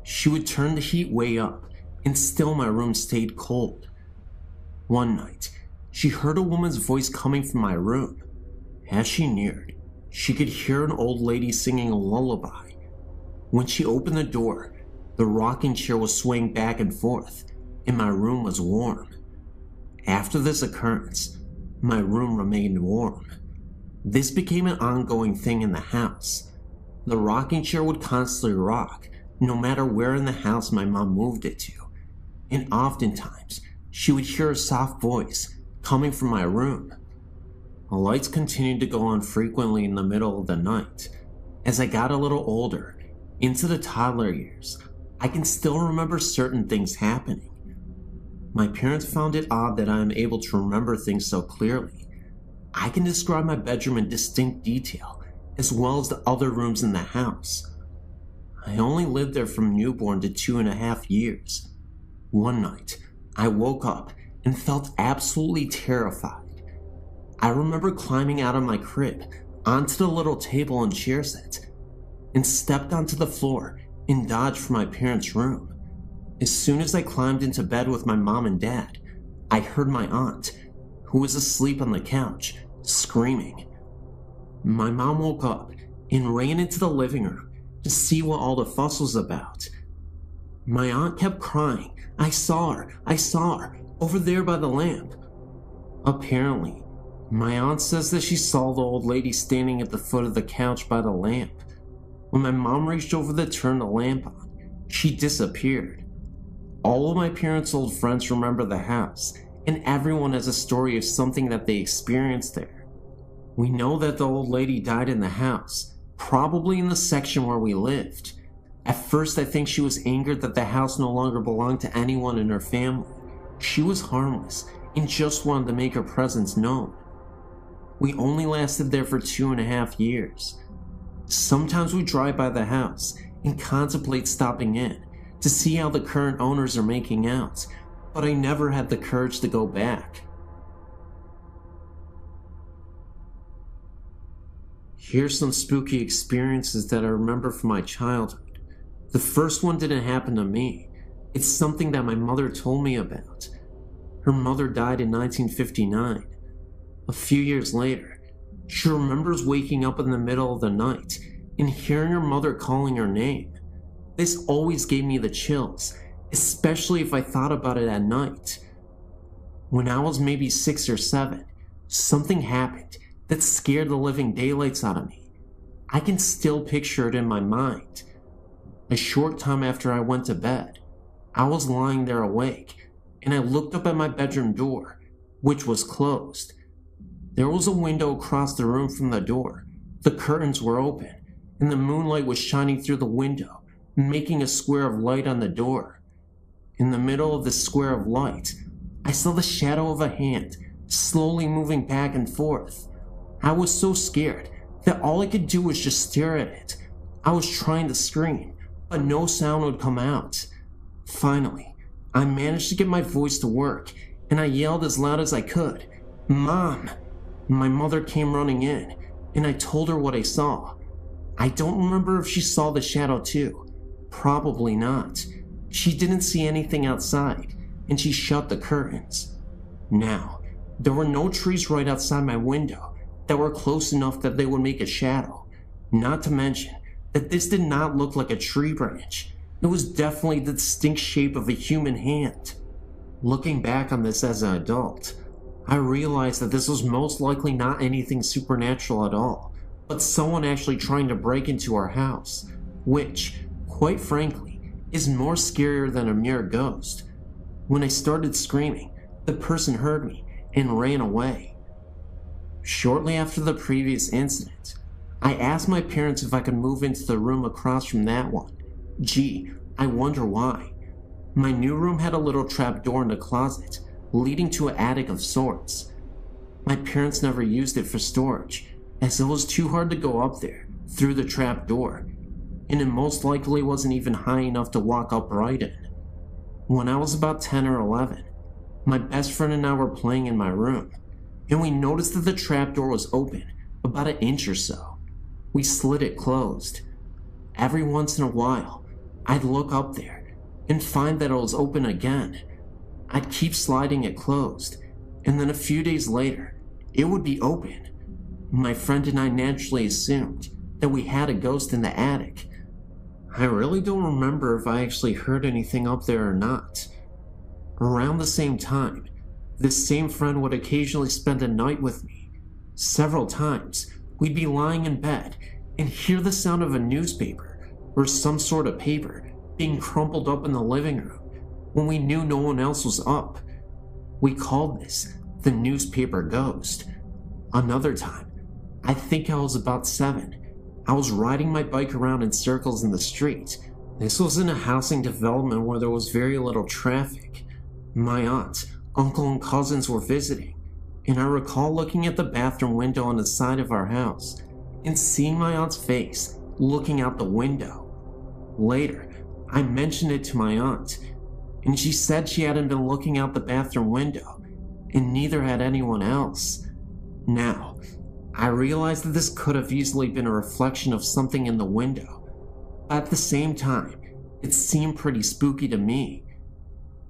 S1: She would turn the heat way up, and still my room stayed cold. One night, she heard a woman's voice coming from my room. As she neared, she could hear an old lady singing a lullaby. When she opened the door, the rocking chair was swaying back and forth, and my room was warm. After this occurrence, my room remained warm. This became an ongoing thing in the house. The rocking chair would constantly rock, no matter where in the house my mom moved it to, and oftentimes she would hear a soft voice coming from my room. The lights continued to go on frequently in the middle of the night. As I got a little older, into the toddler years, I can still remember certain things happening. My parents found it odd that I am able to remember things so clearly. I can describe my bedroom in distinct detail, as well as the other rooms in the house. I only lived there from newborn to 2.5 years. One night, I woke up and felt absolutely terrified. I remember climbing out of my crib onto the little table and chair set, and stepped onto the floor and dodged for my parents' room. As soon as I climbed into bed with my mom and dad, I heard my aunt, who was asleep on the couch, screaming. My mom woke up and ran into the living room to see what all the fuss was about. My aunt kept crying, I saw her, over there by the lamp." Apparently, my aunt says that she saw the old lady standing at the foot of the couch by the lamp. When my mom reached over to turn the lamp on, she disappeared. All of my parents' old friends remember the house, and everyone has a story of something that they experienced there. We know that the old lady died in the house, probably in the section where we lived. At first, I think she was angered that the house no longer belonged to anyone in her family. She was harmless and just wanted to make her presence known. We only lasted there for 2.5 years. Sometimes we drive by the house and contemplate stopping in to see how the current owners are making out, but I never had the courage to go back. Here's some spooky experiences that I remember from my childhood. The first one didn't happen to me. It's something that my mother told me about. Her mother died in 1959. A few years later, she remembers waking up in the middle of the night and hearing her mother calling her name. This always gave me the chills, especially if I thought about it at night. When I was maybe 6 or 7, something happened that scared the living daylights out of me. I can still picture it in my mind. A short time after I went to bed, I was lying there awake, and I looked up at my bedroom door, which was closed. There was a window across the room from the door. The curtains were open, and the moonlight was shining through the window, making a square of light on the door. In the middle of the square of light, I saw the shadow of a hand slowly moving back and forth. I was so scared that all I could do was just stare at it. I was trying to scream, but no sound would come out. Finally, I managed to get my voice to work, and I yelled as loud as I could, "Mom!" My mother came running in, and I told her what I saw. I don't remember if she saw the shadow too. Probably not. She didn't see anything outside, and she shut the curtains. Now, there were no trees right outside my window that were close enough that they would make a shadow. Not to mention that this did not look like a tree branch. It was definitely the distinct shape of a human hand. Looking back on this as an adult, I realized that this was most likely not anything supernatural at all, but someone actually trying to break into our house, which, quite frankly, is more scarier than a mere ghost. When I started screaming, the person heard me and ran away. Shortly after the previous incident, I asked my parents if I could move into the room across from that one. Gee, I wonder why. My new room had a little trap door in the closet, leading to an attic of sorts. My parents never used it for storage, as it was too hard to go up there through the trap door, and it most likely wasn't even high enough to walk upright in. When I was about 10 or 11, my best friend and I were playing in my room, and we noticed that the trapdoor was open about an inch or so. We slid it closed. Every once in a while, I'd look up there and find that it was open again. I'd keep sliding it closed, and then a few days later, it would be open. My friend and I naturally assumed that we had a ghost in the attic. I really don't remember if I actually heard anything up there or not. Around the same time, this same friend would occasionally spend a night with me. Several times, we'd be lying in bed and hear the sound of a newspaper or some sort of paper being crumpled up in the living room when we knew no one else was up. We called this the newspaper ghost. Another time, I think I was about 7, I was riding my bike around in circles in the street. This was in a housing development where there was very little traffic. My aunt, uncle, and cousins were visiting, and I recall looking at the bathroom window on the side of our house and seeing my aunt's face looking out the window. Later, I mentioned it to my aunt, and she said she hadn't been looking out the bathroom window, and neither had anyone else. Now, I realized that this could have easily been a reflection of something in the window, but at the same time, it seemed pretty spooky to me.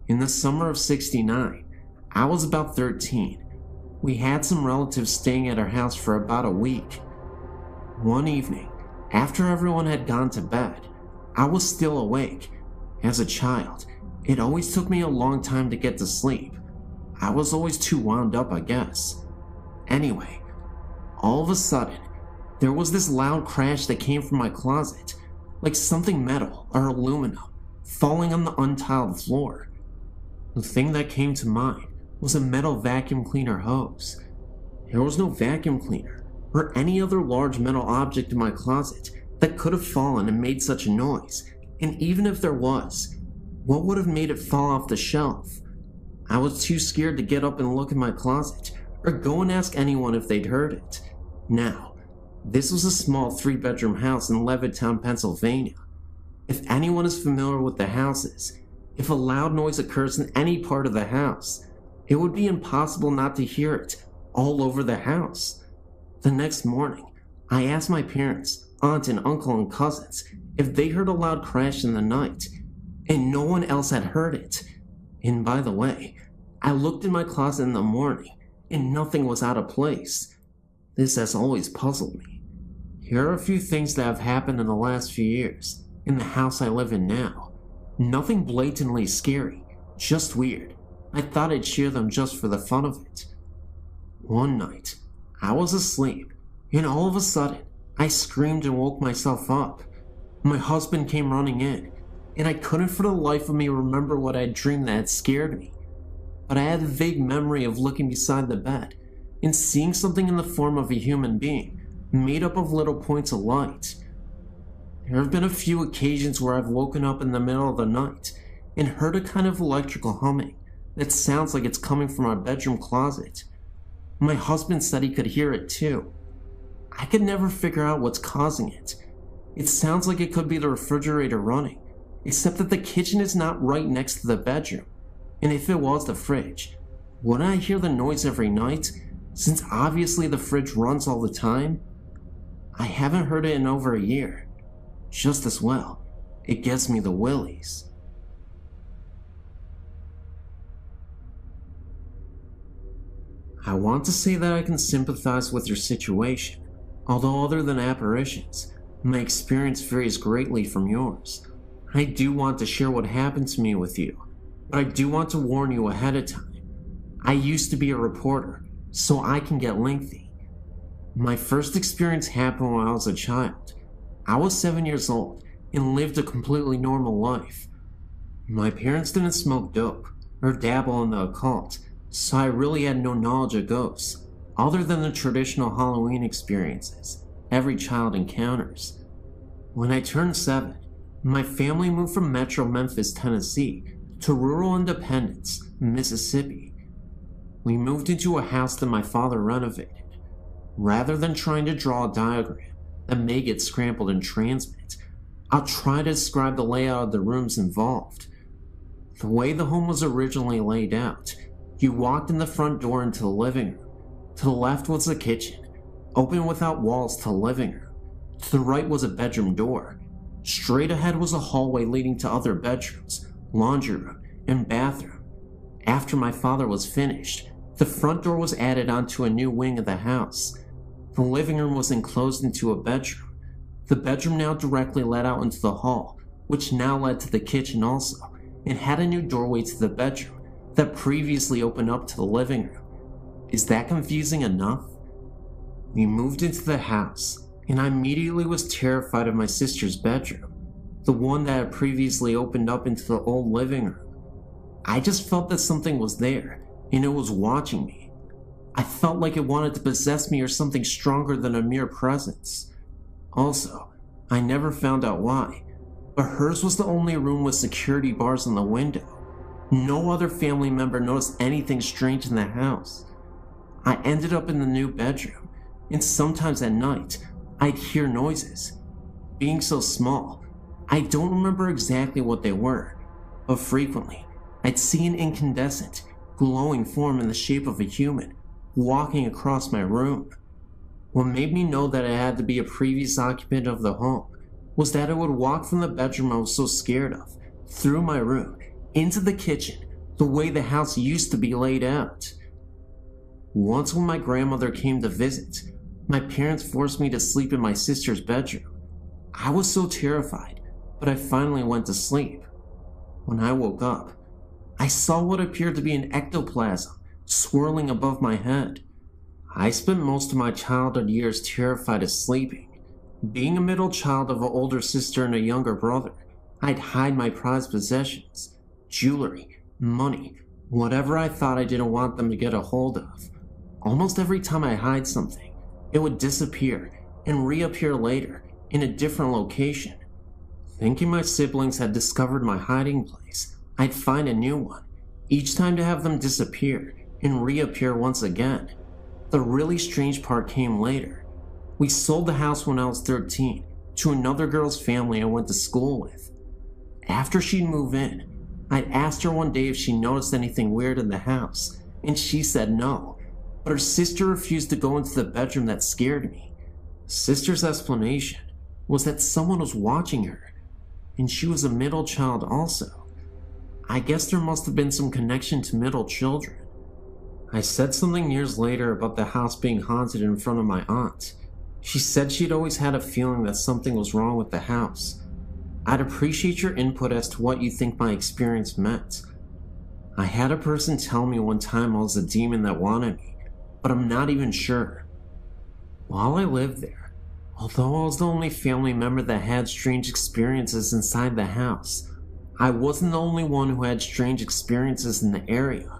S1: In the summer of '69, I was about 13. We had some relatives staying at our house for about a week. One evening, after everyone had gone to bed, I was still awake. As a child, it always took me a long time to get to sleep. I was always too wound up, I guess. Anyway, all of a sudden, there was this loud crash that came from my closet, like something metal or aluminum falling on the untiled floor. The thing that came to mind was a metal vacuum cleaner hose. There was no vacuum cleaner or any other large metal object in my closet that could have fallen and made such a noise, and even if there was, what would have made it fall off the shelf? I was too scared to get up and look in my closet or go and ask anyone if they'd heard it. Now, this was a small 3-bedroom house in Levittown, Pennsylvania. If anyone is familiar with the houses, if a loud noise occurs in any part of the house, it would be impossible not to hear it all over the house. The next morning, I asked my parents, aunt and uncle and cousins if they heard a loud crash in the night, and no one else had heard it. And by the way, I looked in my closet in the morning, and nothing was out of place. This has always puzzled me. Here are a few things that have happened in the last few years, in the house I live in now. Nothing blatantly scary, just weird. I thought I'd share them just for the fun of it. One night, I was asleep, and all of a sudden, I screamed and woke myself up. My husband came running in, and I couldn't for the life of me remember what I had dreamed that had scared me. But I had a vague memory of looking beside the bed and seeing something in the form of a human being, made up of little points of light. There have been a few occasions where I've woken up in the middle of the night and heard a kind of electrical humming that sounds like it's coming from our bedroom closet. My husband said he could hear it too. I could never figure out what's causing it. It sounds like it could be the refrigerator running, except that the kitchen is not right next to the bedroom. And if it was the fridge, wouldn't I hear the noise every night, since obviously the fridge runs all the time? I haven't heard it in over a year. Just as well, it gives me the willies. I want to say that I can sympathize with your situation, although other than apparitions, my experience varies greatly from yours. I do want to share what happened to me with you, but I do want to warn you ahead of time. I used to be a reporter, so I can get lengthy. My first experience happened when I was a child. I was 7 years old and lived a completely normal life. My parents didn't smoke dope or dabble in the occult, so I really had no knowledge of ghosts, other than the traditional Halloween experiences every child encounters. When I turned 7, my family moved from Metro Memphis, Tennessee, to rural Independence, Mississippi. We moved into a house that my father renovated. Rather than trying to draw a diagram that may get scrambled in transmit, I'll try to describe the layout of the rooms involved. The way the home was originally laid out, you walked in the front door into the living room. To the left was the kitchen, open without walls to the living room. To the right was a bedroom door. Straight ahead was a hallway leading to other bedrooms, laundry room, and bathroom. After my father was finished, the front door was added onto a new wing of the house. The living room was enclosed into a bedroom. The bedroom now directly led out into the hall, which now led to the kitchen also, and had a new doorway to the bedroom that previously opened up to the living room. Is that confusing enough? We moved into the house, and I immediately was terrified of my sister's bedroom, the one that had previously opened up into the old living room. I just felt that something was there, and it was watching me. I felt like it wanted to possess me or something stronger than a mere presence. Also, I never found out why, but hers was the only room with security bars on the window. No other family member noticed anything strange in the house. I ended up in the new bedroom, and sometimes at night, I'd hear noises. Being so small, I don't remember exactly what they were, but frequently, I'd see an incandescent, glowing form in the shape of a human walking across my room. What made me know that it had to be a previous occupant of the home was that it would walk from the bedroom I was so scared of, through my room, into the kitchen, the way the house used to be laid out. Once when my grandmother came to visit, my parents forced me to sleep in my sister's bedroom. I was so terrified, but I finally went to sleep. When I woke up, I saw what appeared to be an ectoplasm swirling above my head. I spent most of my childhood years terrified of sleeping. Being a middle child of an older sister and a younger brother, I'd hide my prized possessions, jewelry, money, whatever I thought I didn't want them to get a hold of. Almost every time I hide something, it would disappear and reappear later in a different location. Thinking my siblings had discovered my hiding place, I'd find a new one, each time to have them disappear and reappear once again. The really strange part came later. We sold the house when I was 13 to another girl's family I went to school with. After she'd moved in, I'd asked her one day if she noticed anything weird in the house, and she said no, but her sister refused to go into the bedroom that scared me. Sister's explanation was that someone was watching her, and she was a middle child also. I guess there must have been some connection to middle children. I said something years later about the house being haunted in front of my aunt. She said she'd always had a feeling that something was wrong with the house. I'd appreciate your input as to what you think my experience meant. I had a person tell me one time I was a demon that wanted me, but I'm not even sure. While I lived there, although I was the only family member that had strange experiences inside the house, I wasn't the only one who had strange experiences in the area.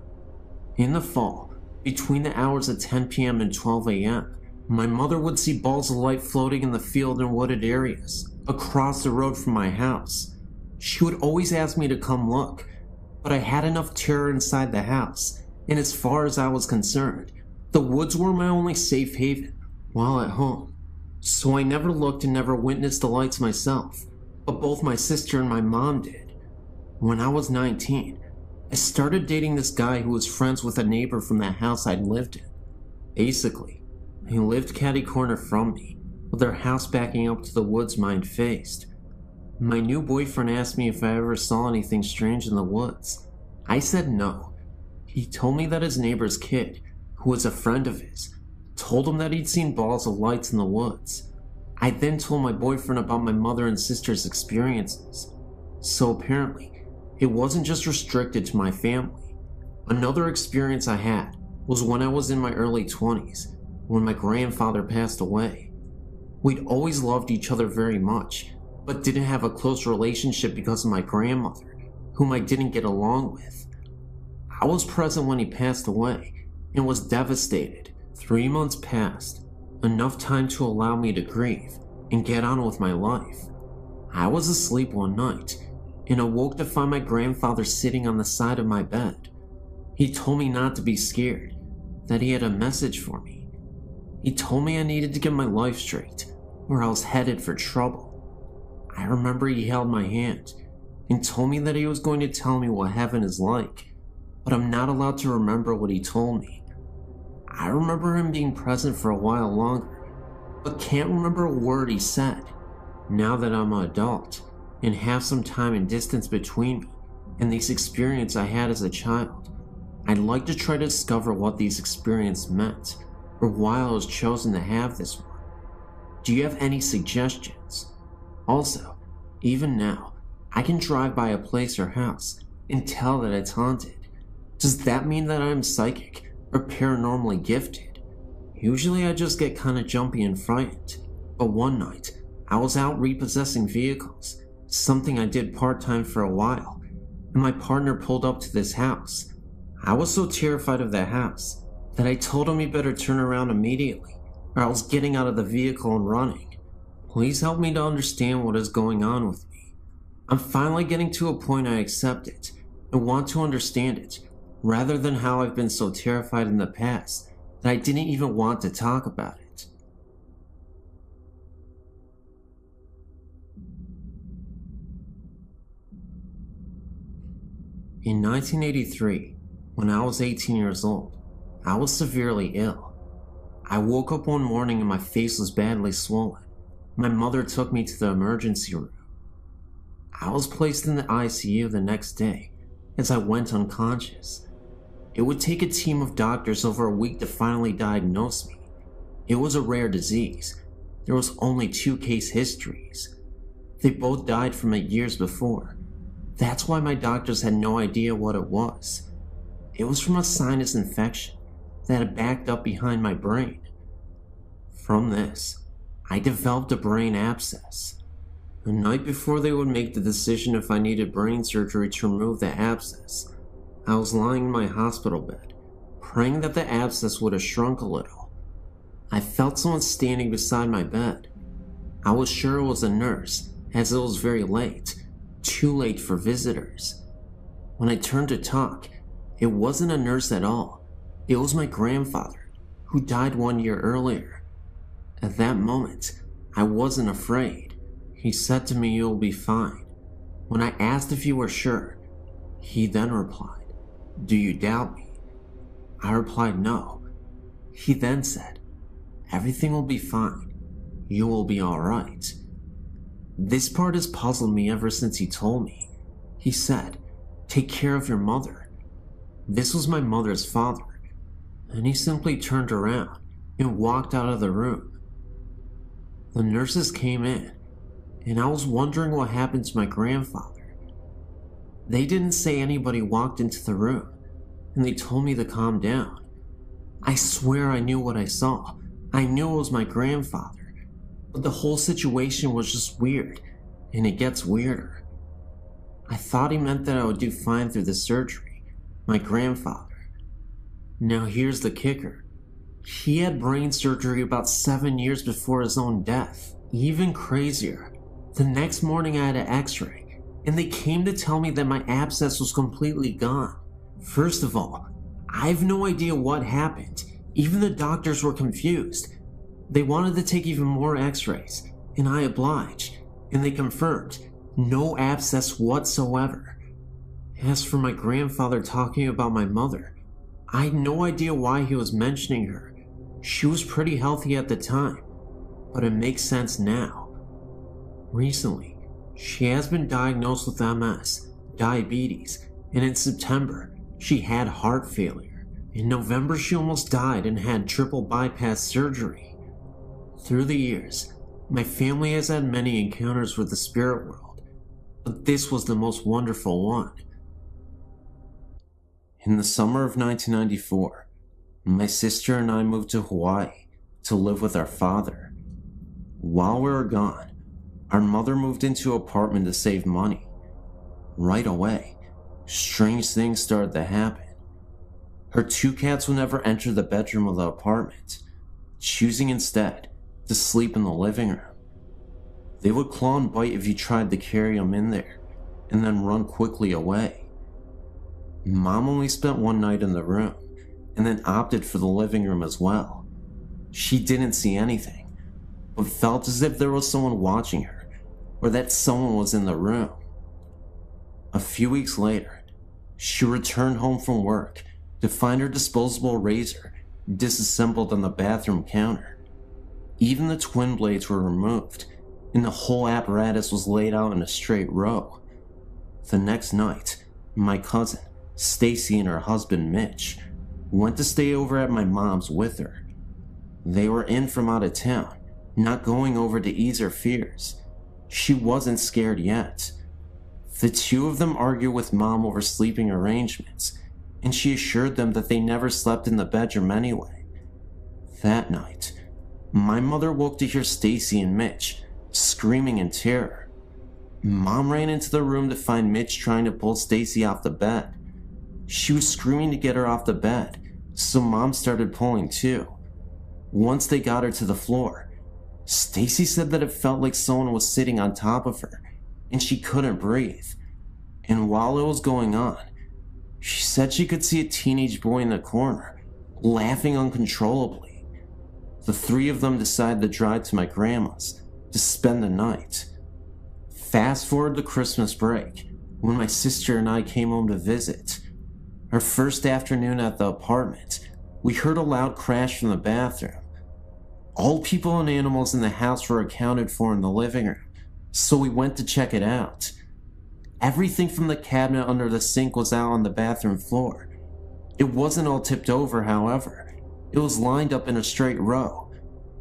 S1: In the fall, between the hours of 10 p.m. and 12 a.m., my mother would see balls of light floating in the field and wooded areas across the road from my house. She would always ask me to come look, but I had enough terror inside the house, and as far as I was concerned, the woods were my only safe haven while at home. So I never looked and never witnessed the lights myself, but both my sister and my mom did. When I was 19, I started dating this guy who was friends with a neighbor from that house I'd lived in. Basically, he lived catty corner from me, with their house backing up to the woods mine faced. My new boyfriend asked me if I ever saw anything strange in the woods. I said no. He told me that his neighbor's kid, who was a friend of his, told him that he'd seen balls of lights in the woods. I then told my boyfriend about my mother and sister's experiences. So apparently, it wasn't just restricted to my family. Another experience I had was when I was in my early 20s, when my grandfather passed away. We'd always loved each other very much, but didn't have a close relationship because of my grandmother, whom I didn't get along with. I was present when he passed away and was devastated. 3 months passed, enough time to allow me to grieve and get on with my life. I was asleep one night and awoke to find my grandfather sitting on the side of my bed. He told me not to be scared, that he had a message for me. He told me I needed to get my life straight, or I was headed for trouble. I remember he held my hand and told me that he was going to tell me what heaven is like, but I'm not allowed to remember what he told me. I remember him being present for a while longer, but can't remember a word he said. Now that I'm an adult and have some time and distance between me and this experience I had as a child, I'd like to try to discover what these experiences meant, or why I was chosen to have this one. Do you have any suggestions? Also, even now, I can drive by a place or house and tell that it's haunted. Does that mean that I'm psychic or paranormally gifted? Usually I just get kinda jumpy and frightened, but one night, I was out repossessing vehicles, something I did part-time for a while, and my partner pulled up to this house. I was so terrified of that house that I told him he better turn around immediately, or I was getting out of the vehicle and running. Please help me to understand what is going on with me. I'm finally getting to a point I accept it and want to understand it, rather than how I've been so terrified in the past that I didn't even want to talk about it. In 1983, when I was 18 years old, I was severely ill. I woke up one morning and my face was badly swollen. My mother took me to the emergency room. I was placed in the ICU the next day as I went unconscious. It would take a team of doctors over a week to finally diagnose me. It was a rare disease. There was only 2 case histories. They both died from it years before. That's why my doctors had no idea what it was. It was from a sinus infection that had backed up behind my brain. From this, I developed a brain abscess. The night before they would make the decision if I needed brain surgery to remove the abscess, I was lying in my hospital bed, praying that the abscess would have shrunk a little. I felt someone standing beside my bed. I was sure it was a nurse, as it was very late, too late for visitors. When I turned to talk, it wasn't a nurse at all. It was my grandfather, who died 1 year earlier. At that moment, I wasn't afraid. He said to me, "You'll be fine." When I asked if you were sure, he then replied, "Do you doubt me?" I replied no. He then said, "Everything will be fine. You will be alright. This part has puzzled me ever since he told me. He said, take care of your mother. This was my mother's father, and he simply turned around and walked out of the room. The nurses came in, and I was wondering what happened to my grandfather. They didn't say anybody walked into the room, and they told me to calm down. I swear I knew what I saw. I knew it was my grandfather, but the whole situation was just weird, and it gets weirder. I thought he meant that I would do fine through the surgery, my grandfather. Now here's the kicker. He had brain surgery about 7 years before his own death. Even crazier, the next morning I had an x-ray, and they came to tell me that my abscess was completely gone. First of all, I have no idea what happened. Even the doctors were confused. They wanted to take even more x-rays, and I obliged, and they confirmed no abscess whatsoever. As for my grandfather talking about my mother, I had no idea why he was mentioning her. She was pretty healthy at the time, but it makes sense now. Recently, she has been diagnosed with MS, diabetes, and in September, she had heart failure. In November, she almost died and had triple bypass surgery. Through the years, my family has had many encounters with the spirit world, but this was the most wonderful one. In the summer of 1994, my sister and I moved to Hawaii to live with our father. While we were gone, our mother moved into an apartment to save money. Right away, strange things started to happen. Her 2 cats would never enter the bedroom of the apartment, choosing instead to sleep in the living room. They would claw and bite if you tried to carry them in there, and then run quickly away. Mom only spent one night in the room, and then opted for the living room as well. She didn't see anything, but felt as if there was someone watching her, or that someone was in the room. A few weeks later, she returned home from work to find her disposable razor disassembled on the bathroom counter. Even the twin blades were removed, and the whole apparatus was laid out in a straight row. The next night, my cousin, Stacy, and her husband, Mitch, went to stay over at my mom's with her. They were in from out of town, not going over to ease her fears. She wasn't scared yet. The two of them argued with Mom over sleeping arrangements, and she assured them that they never slept in the bedroom anyway. That night, my mother woke to hear Stacy and Mitch screaming in terror. Mom ran into the room to find Mitch trying to pull Stacy off the bed. She was screaming to get her off the bed, so Mom started pulling too. Once they got her to the floor, Stacy said that it felt like someone was sitting on top of her, and she couldn't breathe. And while it was going on, she said she could see a teenage boy in the corner, laughing uncontrollably. The 3 of them decided to drive to my grandma's to spend the night. Fast forward to Christmas break, when my sister and I came home to visit. Our first afternoon at the apartment, we heard a loud crash from the bathroom. All people and animals in the house were accounted for in the living room, so we went to check it out. Everything from the cabinet under the sink was out on the bathroom floor. It wasn't all tipped over, however. It was lined up in a straight row.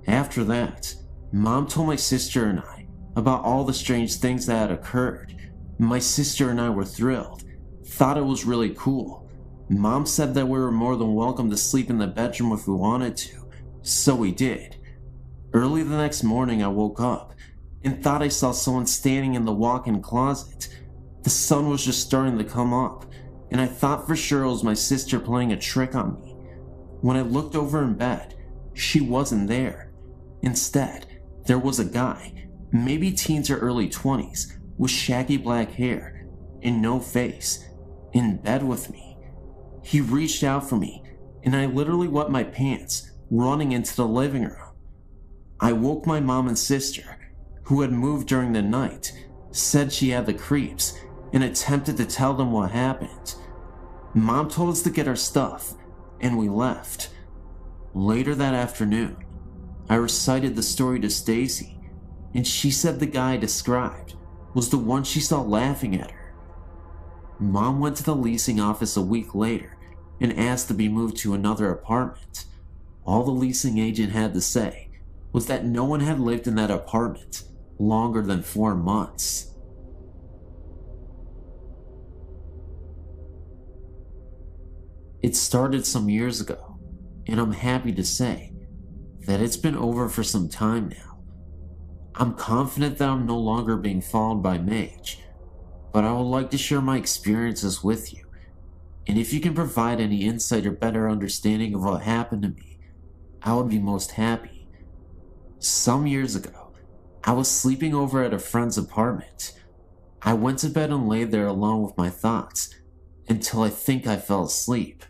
S1: After that, Mom told my sister and I about all the strange things that had occurred. My sister and I were thrilled, thought it was really cool. Mom said that we were more than welcome to sleep in the bedroom if we wanted to, so we did. Early the next morning, I woke up and thought I saw someone standing in the walk-in closet. The sun was just starting to come up, and I thought for sure it was my sister playing a trick on me. When I looked over in bed, she wasn't there. Instead, there was a guy, maybe teens or early 20s, with shaggy black hair and no face, in bed with me. He reached out for me, and I literally wet my pants, running into the living room. I woke my mom and sister, who had moved during the night, said she had the creeps, and attempted to tell them what happened. Mom told us to get our stuff, and we left. Later that afternoon, I recited the story to Stacy, and she said the guy I described was the one she saw laughing at her. Mom went to the leasing office a week later and asked to be moved to another apartment. All the leasing agent had to say was that no one had lived in that apartment longer than 4 months. It started some years ago, and I'm happy to say that it's been over for some time now. I'm confident that I'm no longer being followed by Mage, but I would like to share my experiences with you, and if you can provide any insight or better understanding of what happened to me, I would be most happy. Some years ago, I was sleeping over at a friend's apartment. I went to bed and lay there alone with my thoughts until I think I fell asleep.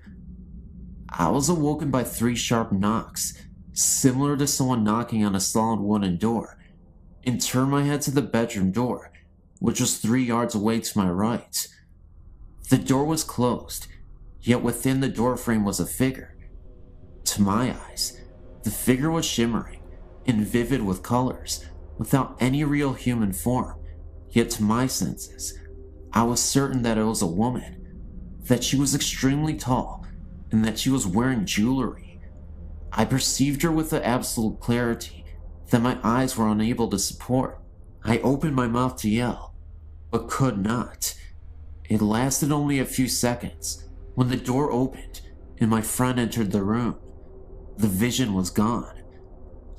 S1: I was awoken by 3 sharp knocks, similar to someone knocking on a solid wooden door, and turned my head to the bedroom door, which was 3 yards away to my right. The door was closed, yet within the doorframe was a figure. To my eyes, the figure was shimmering and vivid with colors, without any real human form, yet to my senses, I was certain that it was a woman, that she was extremely tall, and that she was wearing jewelry. I perceived her with the absolute clarity that my eyes were unable to support. I opened my mouth to yell, but could not. It lasted only a few seconds when the door opened and my friend entered the room. The vision was gone.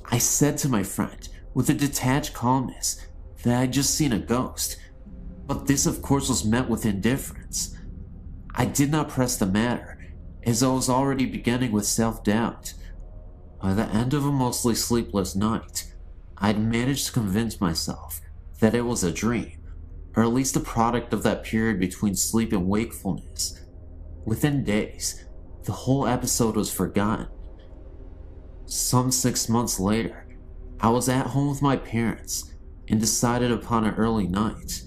S1: I said to my friend with a detached calmness that I had just seen a ghost, but this of course was met with indifference. I did not press the matter, as I was already beginning with self-doubt. By the end of a mostly sleepless night, I had managed to convince myself that it was a dream, or at least a product of that period between sleep and wakefulness. Within days, the whole episode was forgotten. Some 6 months later, I was at home with my parents and decided upon an early night.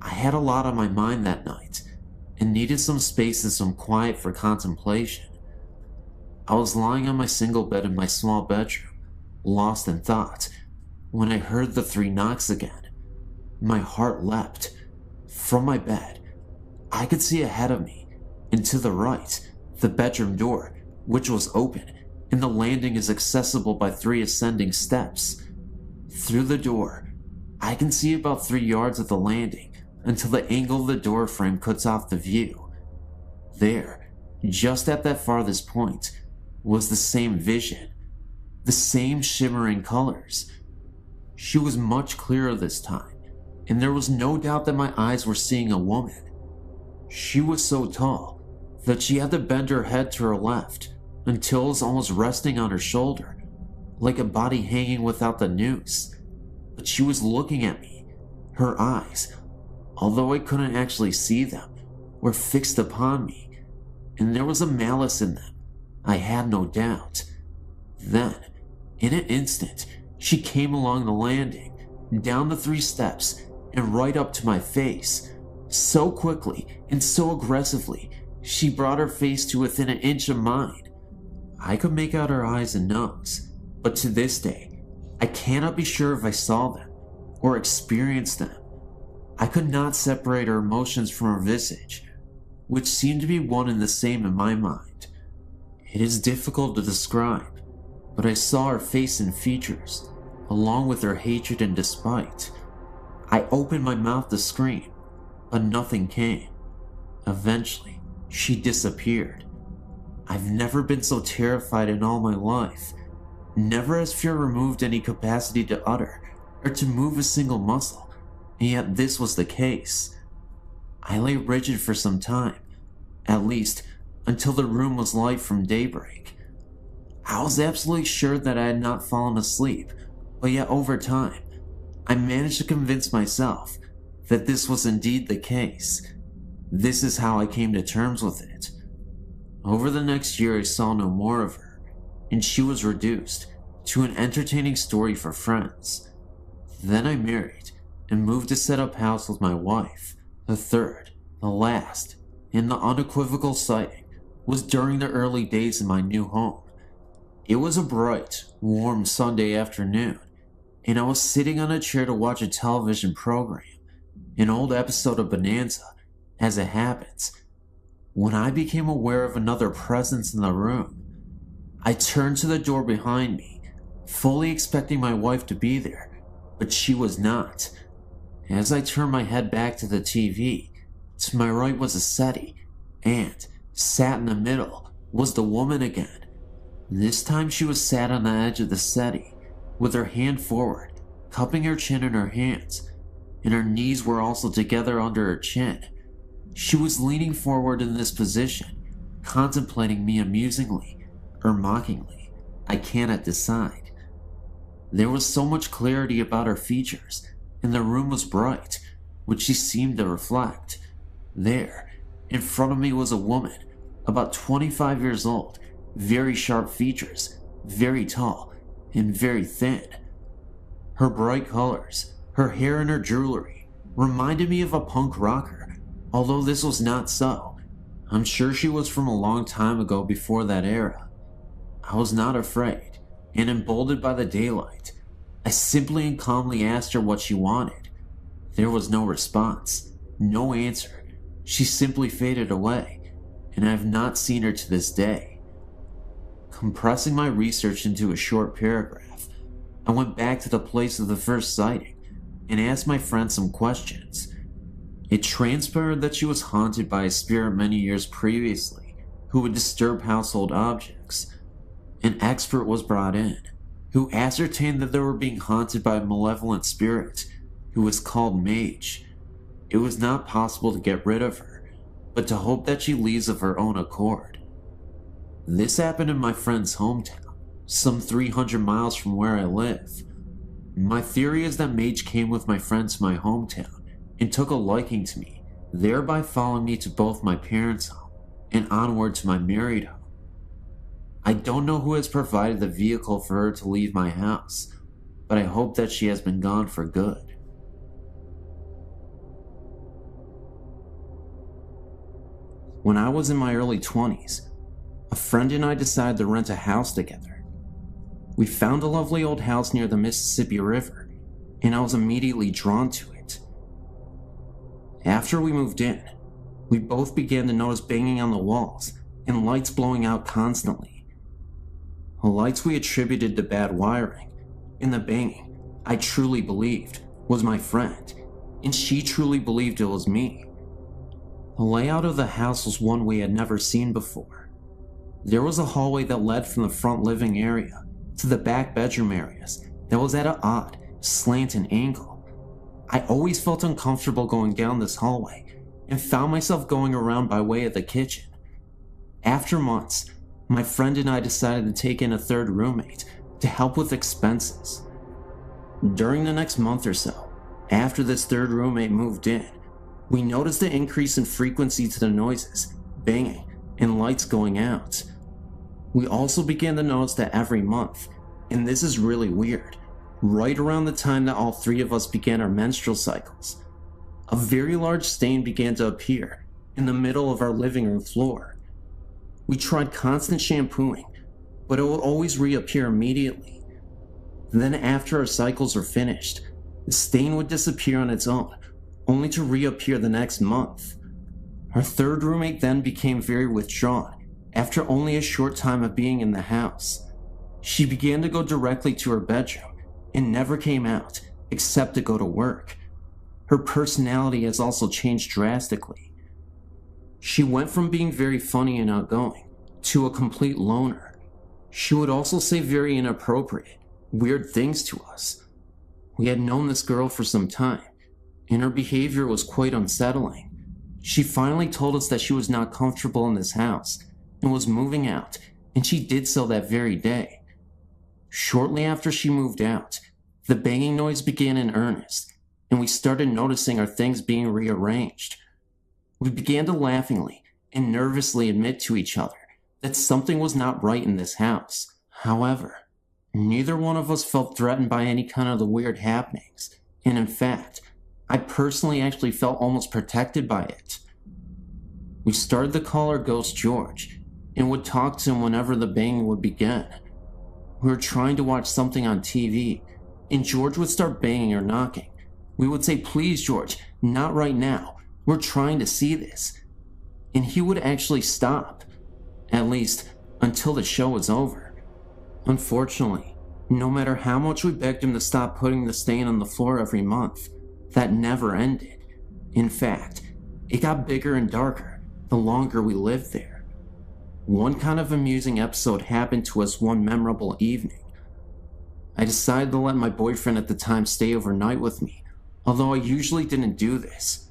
S1: I had a lot on my mind that night and needed some space and some quiet for contemplation. I was lying on my single bed in my small bedroom, lost in thought, when I heard the 3 knocks again. My heart leapt. From my bed, I could see ahead of me, and to the right, the bedroom door, which was open, and the landing is accessible by 3 ascending steps. Through the door, I can see about 3 yards of the landing until the angle of the door frame cuts off the view. There, just at that farthest point, was the same vision, the same shimmering colors. She was much clearer this time, and there was no doubt that my eyes were seeing a woman. She was so tall that she had to bend her head to her left until it was almost resting on her shoulder, like a body hanging without the noose. But she was looking at me. Her eyes, although I couldn't actually see them, were fixed upon me, and there was a malice in them, I had no doubt. Then, in an instant, she came along the landing, down the 3 steps, and right up to my face. So quickly and so aggressively, she brought her face to within an inch of mine. I could make out her eyes and nose, but to this day, I cannot be sure if I saw them or experienced them. I could not separate her emotions from her visage, which seemed to be one and the same in my mind. It is difficult to describe, but I saw her face and features, along with her hatred and despite. I opened my mouth to scream, but nothing came. Eventually, she disappeared. I've never been so terrified in all my life. Never has fear removed any capacity to utter or to move a single muscle. And yet this was the case. I lay rigid for some time, at least until the room was light from daybreak. I was absolutely sure that I had not fallen asleep, but yet over time, I managed to convince myself that this was indeed the case. This is how I came to terms with it. Over the next year, I saw no more of her, and she was reduced to an entertaining story for friends. Then I married and moved to set up house with my wife. The third, the last, and the unequivocal sighting was during the early days in my new home. It was a bright, warm Sunday afternoon, and I was sitting on a chair to watch a television program, an old episode of Bonanza, as it happens, when I became aware of another presence in the room. I turned to the door behind me, fully expecting my wife to be there, but she was not. As I turned my head back to the TV, to my right was a settee, and, sat in the middle, was the woman again. This time she was sat on the edge of the settee, with her hand forward, cupping her chin in her hands, and her knees were also together under her chin. She was leaning forward in this position, contemplating me amusingly, or mockingly. I cannot decide. There was so much clarity about her features, and the room was bright, which she seemed to reflect. There, in front of me was a woman, about 25 years old, very sharp features, very tall, and very thin. Her bright colors, her hair and her jewelry, reminded me of a punk rocker, although this was not so. I'm sure she was from a long time ago before that era. I was not afraid, and emboldened by the daylight, I simply and calmly asked her what she wanted. There was no response, no answer. She simply faded away, and I have not seen her to this day. Compressing my research into a short paragraph, I went back to the place of the first sighting and asked my friend some questions. It transpired that she was haunted by a spirit many years previously who would disturb household objects. An expert was brought in, who ascertained that they were being haunted by a malevolent spirit who was called Mage. It was not possible to get rid of her, but to hope that she leaves of her own accord. This happened in my friend's hometown, some 300 miles from where I live. My theory is that Mage came with my friend to my hometown and took a liking to me, thereby following me to both my parents' home and onward to my married home. I don't know who has provided the vehicle for her to leave my house, but I hope that she has been gone for good. When I was in my early 20s, a friend and I decided to rent a house together. We found a lovely old house near the Mississippi River, and I was immediately drawn to it. After we moved in, we both began to notice banging on the walls and lights blowing out constantly. The lights we attributed to bad wiring, and the banging, I truly believed, was my friend, and she truly believed it was me. The layout of the house was one we had never seen before. There was a hallway that led from the front living area to the back bedroom areas that was at an odd, slanted angle. I always felt uncomfortable going down this hallway and found myself going around by way of the kitchen. After months, my friend and I decided to take in a third roommate to help with expenses. During the next month or so, after this third roommate moved in, we noticed an increase in frequency to the noises, banging, and lights going out. We also began to notice that every month, and this is really weird, right around the time that all three of us began our menstrual cycles, a very large stain began to appear in the middle of our living room floor. We tried constant shampooing, but it would always reappear immediately. Then after our cycles were finished, the stain would disappear on its own, only to reappear the next month. Our third roommate then became very withdrawn after only a short time of being in the house. She began to go directly to her bedroom and never came out except to go to work. Her personality has also changed drastically. She went from being very funny and outgoing to a complete loner. She would also say very inappropriate, weird things to us. We had known this girl for some time, and her behavior was quite unsettling. She finally told us that she was not comfortable in this house and was moving out, and she did so that very day. Shortly after she moved out, the banging noise began in earnest, and we started noticing our things being rearranged. We began to laughingly and nervously admit to each other that something was not right in this house. However, neither one of us felt threatened by any kind of the weird happenings, and in fact, I personally actually felt almost protected by it. We started to call our ghost George, and would talk to him whenever the banging would begin. We were trying to watch something on TV, and George would start banging or knocking. We would say, "Please, George, not right now. We're trying to see this." And he would actually stop, at least until the show was over. Unfortunately, no matter how much we begged him to stop putting the stain on the floor every month, that never ended. In fact, it got bigger and darker the longer we lived there. One kind of amusing episode happened to us one memorable evening. I decided to let my boyfriend at the time stay overnight with me, although I usually didn't do this.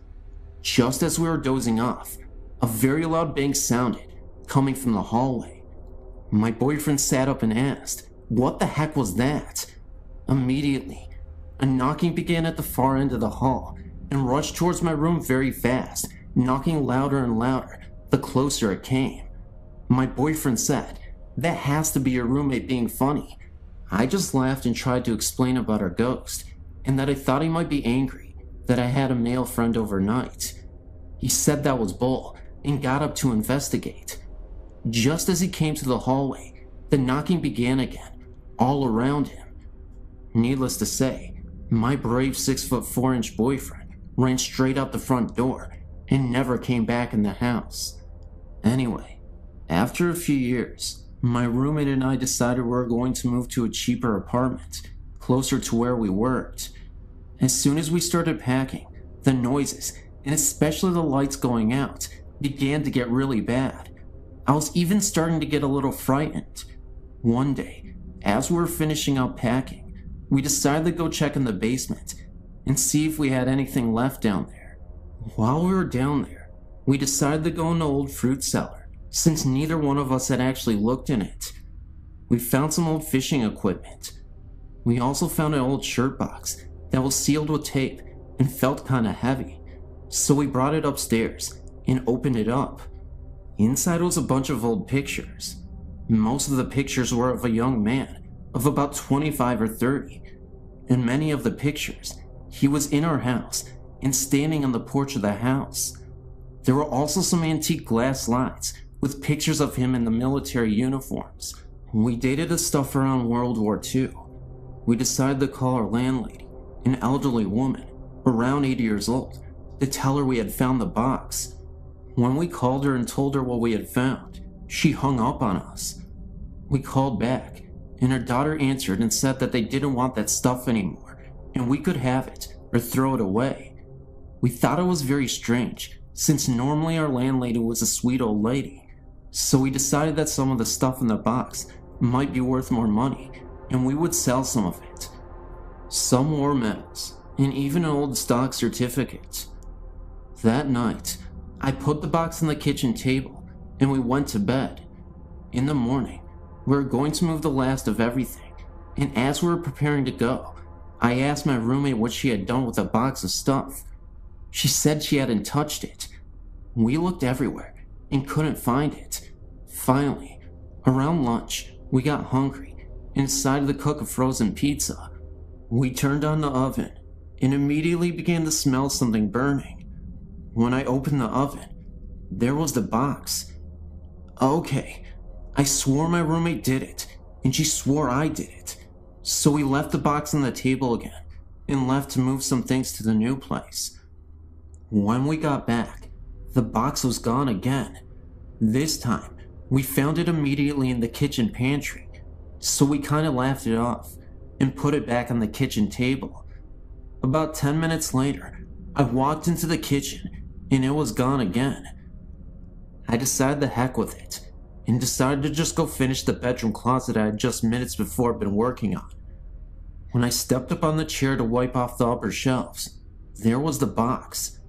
S1: Just as we were dozing off, a very loud bang sounded, coming from the hallway. My boyfriend sat up and asked, "What the heck was that?" Immediately, a knocking began at the far end of the hall and rushed towards my room very fast, knocking louder and louder the closer it came. My boyfriend said, "That has to be your roommate being funny." I just laughed and tried to explain about our ghost, and that I thought he might be angry that I had a male friend overnight. He said that was bull and got up to investigate. Just as he came to the hallway, the knocking began again, all around him. Needless to say, my brave 6'4" boyfriend ran straight out the front door and never came back in the house. Anyway, after a few years, my roommate and I decided we were going to move to a cheaper apartment, closer to where we worked. As soon as we started packing, the noises, and especially the lights going out, began to get really bad. I was even starting to get a little frightened. One day, as we were finishing up packing, we decided to go check in the basement and see if we had anything left down there. While we were down there, we decided to go in the old fruit cellar, since neither one of us had actually looked in it. We found some old fishing equipment. We also found an old shirt box that was sealed with tape and felt kinda heavy, so we brought it upstairs and opened it up. Inside was a bunch of old pictures. Most of the pictures were of a young man of about 25 or 30. In many of the pictures, he was in our house and standing on the porch of the house. There were also some antique glass slides with pictures of him in the military uniforms. We dated the stuff around World War II. We decided to call our landlady, an elderly woman, around 80 years old, to tell her we had found the box. When we called her and told her what we had found, she hung up on us. We called back, and her daughter answered and said that they didn't want that stuff anymore, and we could have it or throw it away. We thought it was very strange, since normally our landlady was a sweet old lady, so we decided that some of the stuff in the box might be worth more money, and we would sell some of it. Some war medals, and even an old stock certificate. That night, I put the box on the kitchen table, and we went to bed. In the morning, we were going to move the last of everything, and as we were preparing to go, I asked my roommate what she had done with the box of stuff. She said she hadn't touched it. We looked everywhere and couldn't find it. Finally, around lunch, we got hungry and decided to cook a frozen pizza. We turned on the oven and immediately began to smell something burning. When I opened the oven, there was the box. Okay, I swore my roommate did it, and she swore I did it. So we left the box on the table again and left to move some things to the new place. When we got back, the box was gone again. This time, we found it immediately in the kitchen pantry, so we kinda laughed it off and put it back on the kitchen table. About 10 minutes later, I walked into the kitchen and it was gone again. I decided the heck with it and decided to just go finish the bedroom closet I had just minutes before been working on. When I stepped up on the chair to wipe off the upper shelves, there was the box.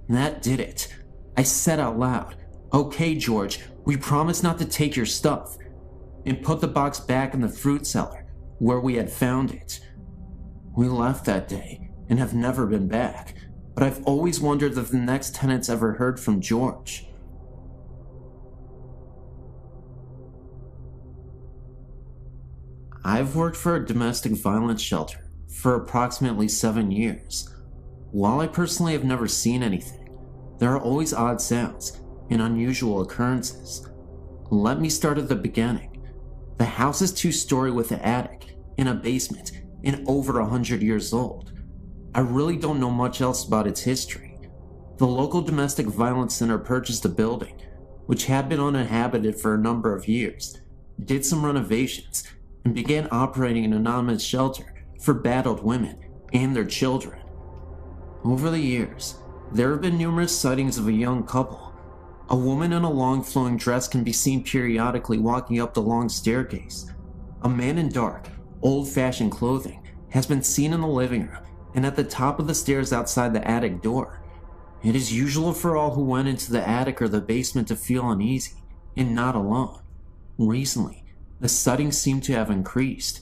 S1: That did it. I said out loud, "Okay, George, we promise not to take your stuff," and put the box back in the fruit cellar where we had found it. We left that day and have never been back, but I've always wondered if the next tenants ever heard from George. I've worked for a domestic violence shelter for approximately 7 years. While I personally have never seen anything, there are always odd sounds and unusual occurrences. Let me start at the beginning. The house is two-story with an attic and a basement and over 100 years old. I really don't know much else about its history. The local domestic violence center purchased the building, which had been uninhabited for a number of years, did some renovations, and began operating an anonymous shelter for battered women and their children. Over the years, there have been numerous sightings of a young couple. A woman in a long flowing dress can be seen periodically walking up the long staircase. A man in dark, old-fashioned clothing has been seen in the living room and at the top of the stairs outside the attic door. It is usual for all who went into the attic or the basement to feel uneasy and not alone. Recently, the sightings seem to have increased.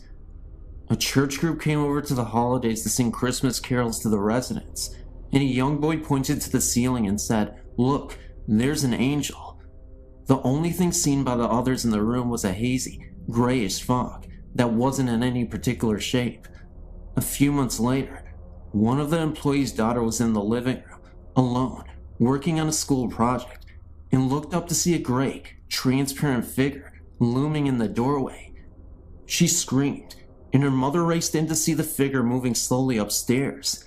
S1: A church group came over to the holidays to sing Christmas carols to the residents, and a young boy pointed to the ceiling and said, "Look, there's an angel." The only thing seen by the others in the room was a hazy, grayish fog that wasn't in any particular shape. A few months later, one of the employees' daughter was in the living room, alone, working on a school project, and looked up to see a gray, transparent figure looming in the doorway. She screamed, and her mother raced in to see the figure moving slowly upstairs.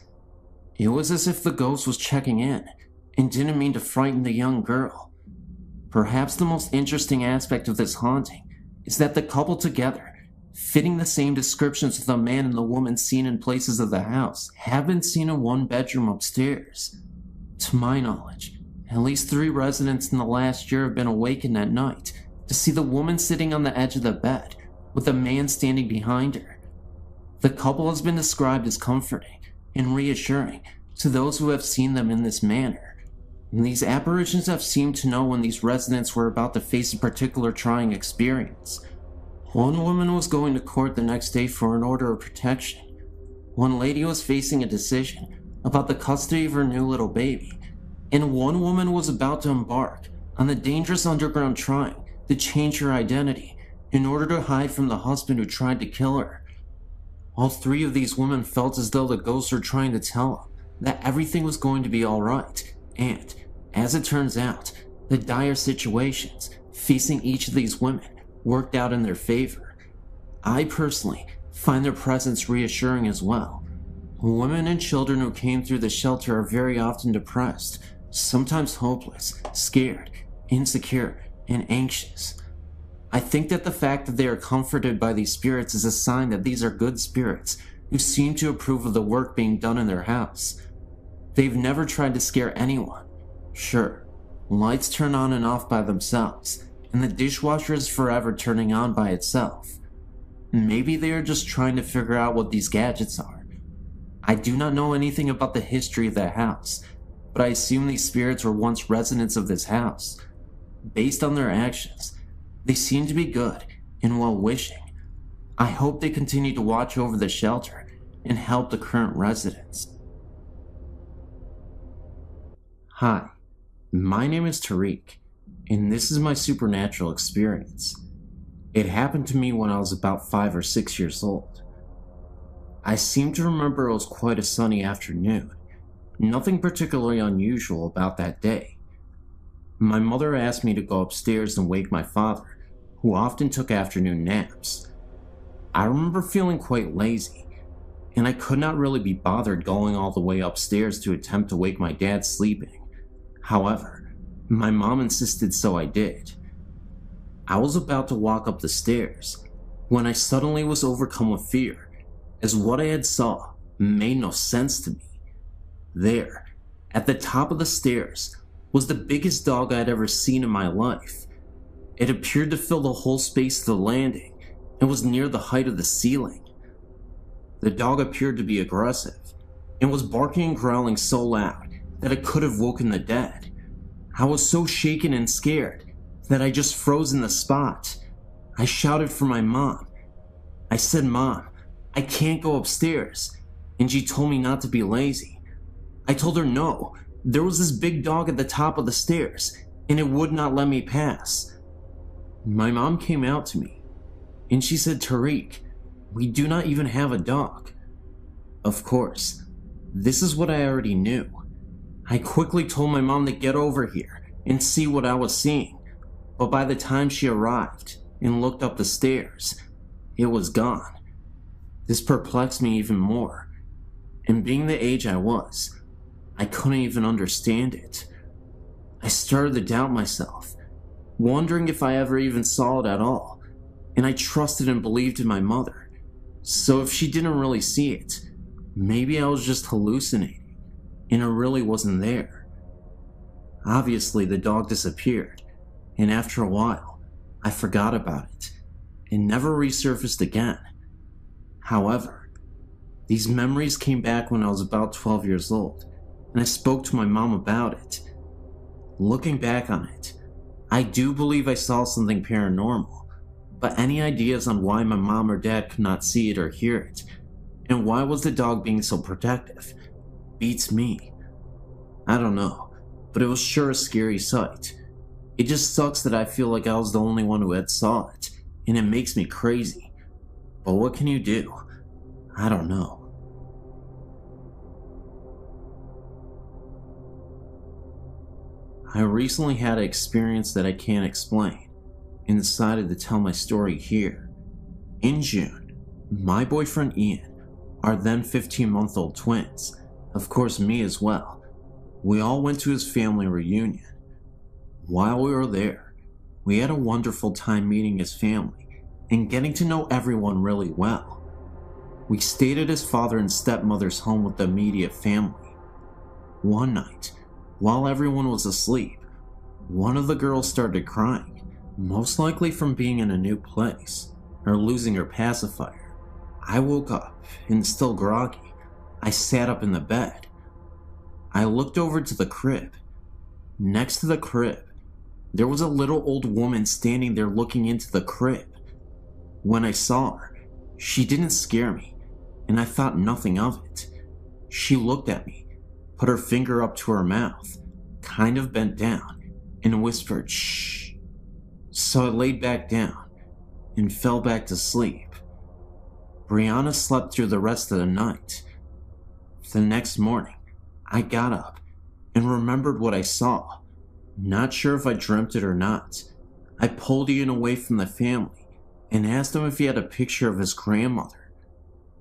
S1: It was as if the ghost was checking in and didn't mean to frighten the young girl. Perhaps the most interesting aspect of this haunting is that the couple together, fitting the same descriptions of the man and the woman seen in places of the house, have been seen in one bedroom upstairs. To my knowledge, at least 3 residents in the last year have been awakened at night to see the woman sitting on the edge of the bed with a man standing behind her. The couple has been described as comforting and reassuring to those who have seen them in this manner. And these apparitions have seemed to know when these residents were about to face a particular trying experience. One woman was going to court the next day for an order of protection. One lady was facing a decision about the custody of her new little baby, and one woman was about to embark on the dangerous underground trying to change her identity in order to hide from the husband who tried to kill her. All 3 of these women felt as though the ghosts were trying to tell them that everything was going to be alright, and, as it turns out, the dire situations facing each of these women worked out in their favor. I personally find their presence reassuring as well. Women and children who came through the shelter are very often depressed, sometimes hopeless, scared, insecure, and anxious. I think that the fact that they are comforted by these spirits is a sign that these are good spirits who seem to approve of the work being done in their house. They've never tried to scare anyone. Sure, lights turn on and off by themselves, and the dishwasher is forever turning on by itself. Maybe they are just trying to figure out what these gadgets are. I do not know anything about the history of the house, but I assume these spirits were once residents of this house. Based on their actions, they seem to be good and well-wishing. I hope they continue to watch over the shelter and help the current residents. Hi, my name is Tariq, and this is my supernatural experience. It happened to me when I was about 5 or 6 years old. I seem to remember it was quite a sunny afternoon. Nothing particularly unusual about that day. My mother asked me to go upstairs and wake my father, who often took afternoon naps. I remember feeling quite lazy, and I could not really be bothered going all the way upstairs to attempt to wake my dad sleeping. However, my mom insisted, so I did. I was about to walk up the stairs when I suddenly was overcome with fear, as what I had saw made no sense to me. There, at the top of the stairs, was the biggest dog I'd ever seen in my life. It appeared to fill the whole space of the landing and was near the height of the ceiling. The dog appeared to be aggressive and was barking and growling so loud that it could have woken the dead. I was so shaken and scared that I just froze in the spot. I shouted for my mom. I said, "Mom, I can't go upstairs," and she told me not to be lazy. I told her no, there was this big dog at the top of the stairs, and it would not let me pass. My mom came out to me, and she said, "Tariq, we do not even have a dog." Of course, this is what I already knew. I quickly told my mom to get over here and see what I was seeing, but by the time she arrived, and looked up the stairs. It was gone. This perplexed me even more, and being the age I was, I couldn't even understand it. I started to doubt myself, wondering if I ever even saw it at all, and I trusted and believed in my mother. So if she didn't really see it, maybe I was just hallucinating, and it really wasn't there. Obviously, the dog disappeared, and after a while, I forgot about it, and never resurfaced again. However, these memories came back when I was about 12 years old, and I spoke to my mom about it. Looking back on it, I do believe I saw something paranormal, but any ideas on why my mom or dad could not see it or hear it, and why was the dog being so protective, beats me. I don't know, but it was sure a scary sight. It just sucks that I feel like I was the only one who had saw it, and it makes me crazy. But what can you do? I don't know. I recently had an experience that I can't explain, and decided to tell my story here. In June, my boyfriend Ian, our then 15-month-old twins, of course me as well, we all went to his family reunion. While we were there, we had a wonderful time meeting his family and getting to know everyone really well. We stayed at his father and stepmother's home with the immediate family. One night, while everyone was asleep, one of the girls started crying, most likely from being in a new place or losing her pacifier. I woke up and, still groggy, I sat up in the bed. I looked over to the crib. Next to the crib, there was a little old woman standing there looking into the crib. When I saw her, she didn't scare me, and I thought nothing of it. She looked at me, put her finger up to her mouth, kind of bent down, and whispered, "Shh." So I laid back down and fell back to sleep. Brianna slept through the rest of the night. The next morning, I got up and remembered what I saw. Not sure if I dreamt it or not. I pulled Ian away from the family and asked him if he had a picture of his grandmother.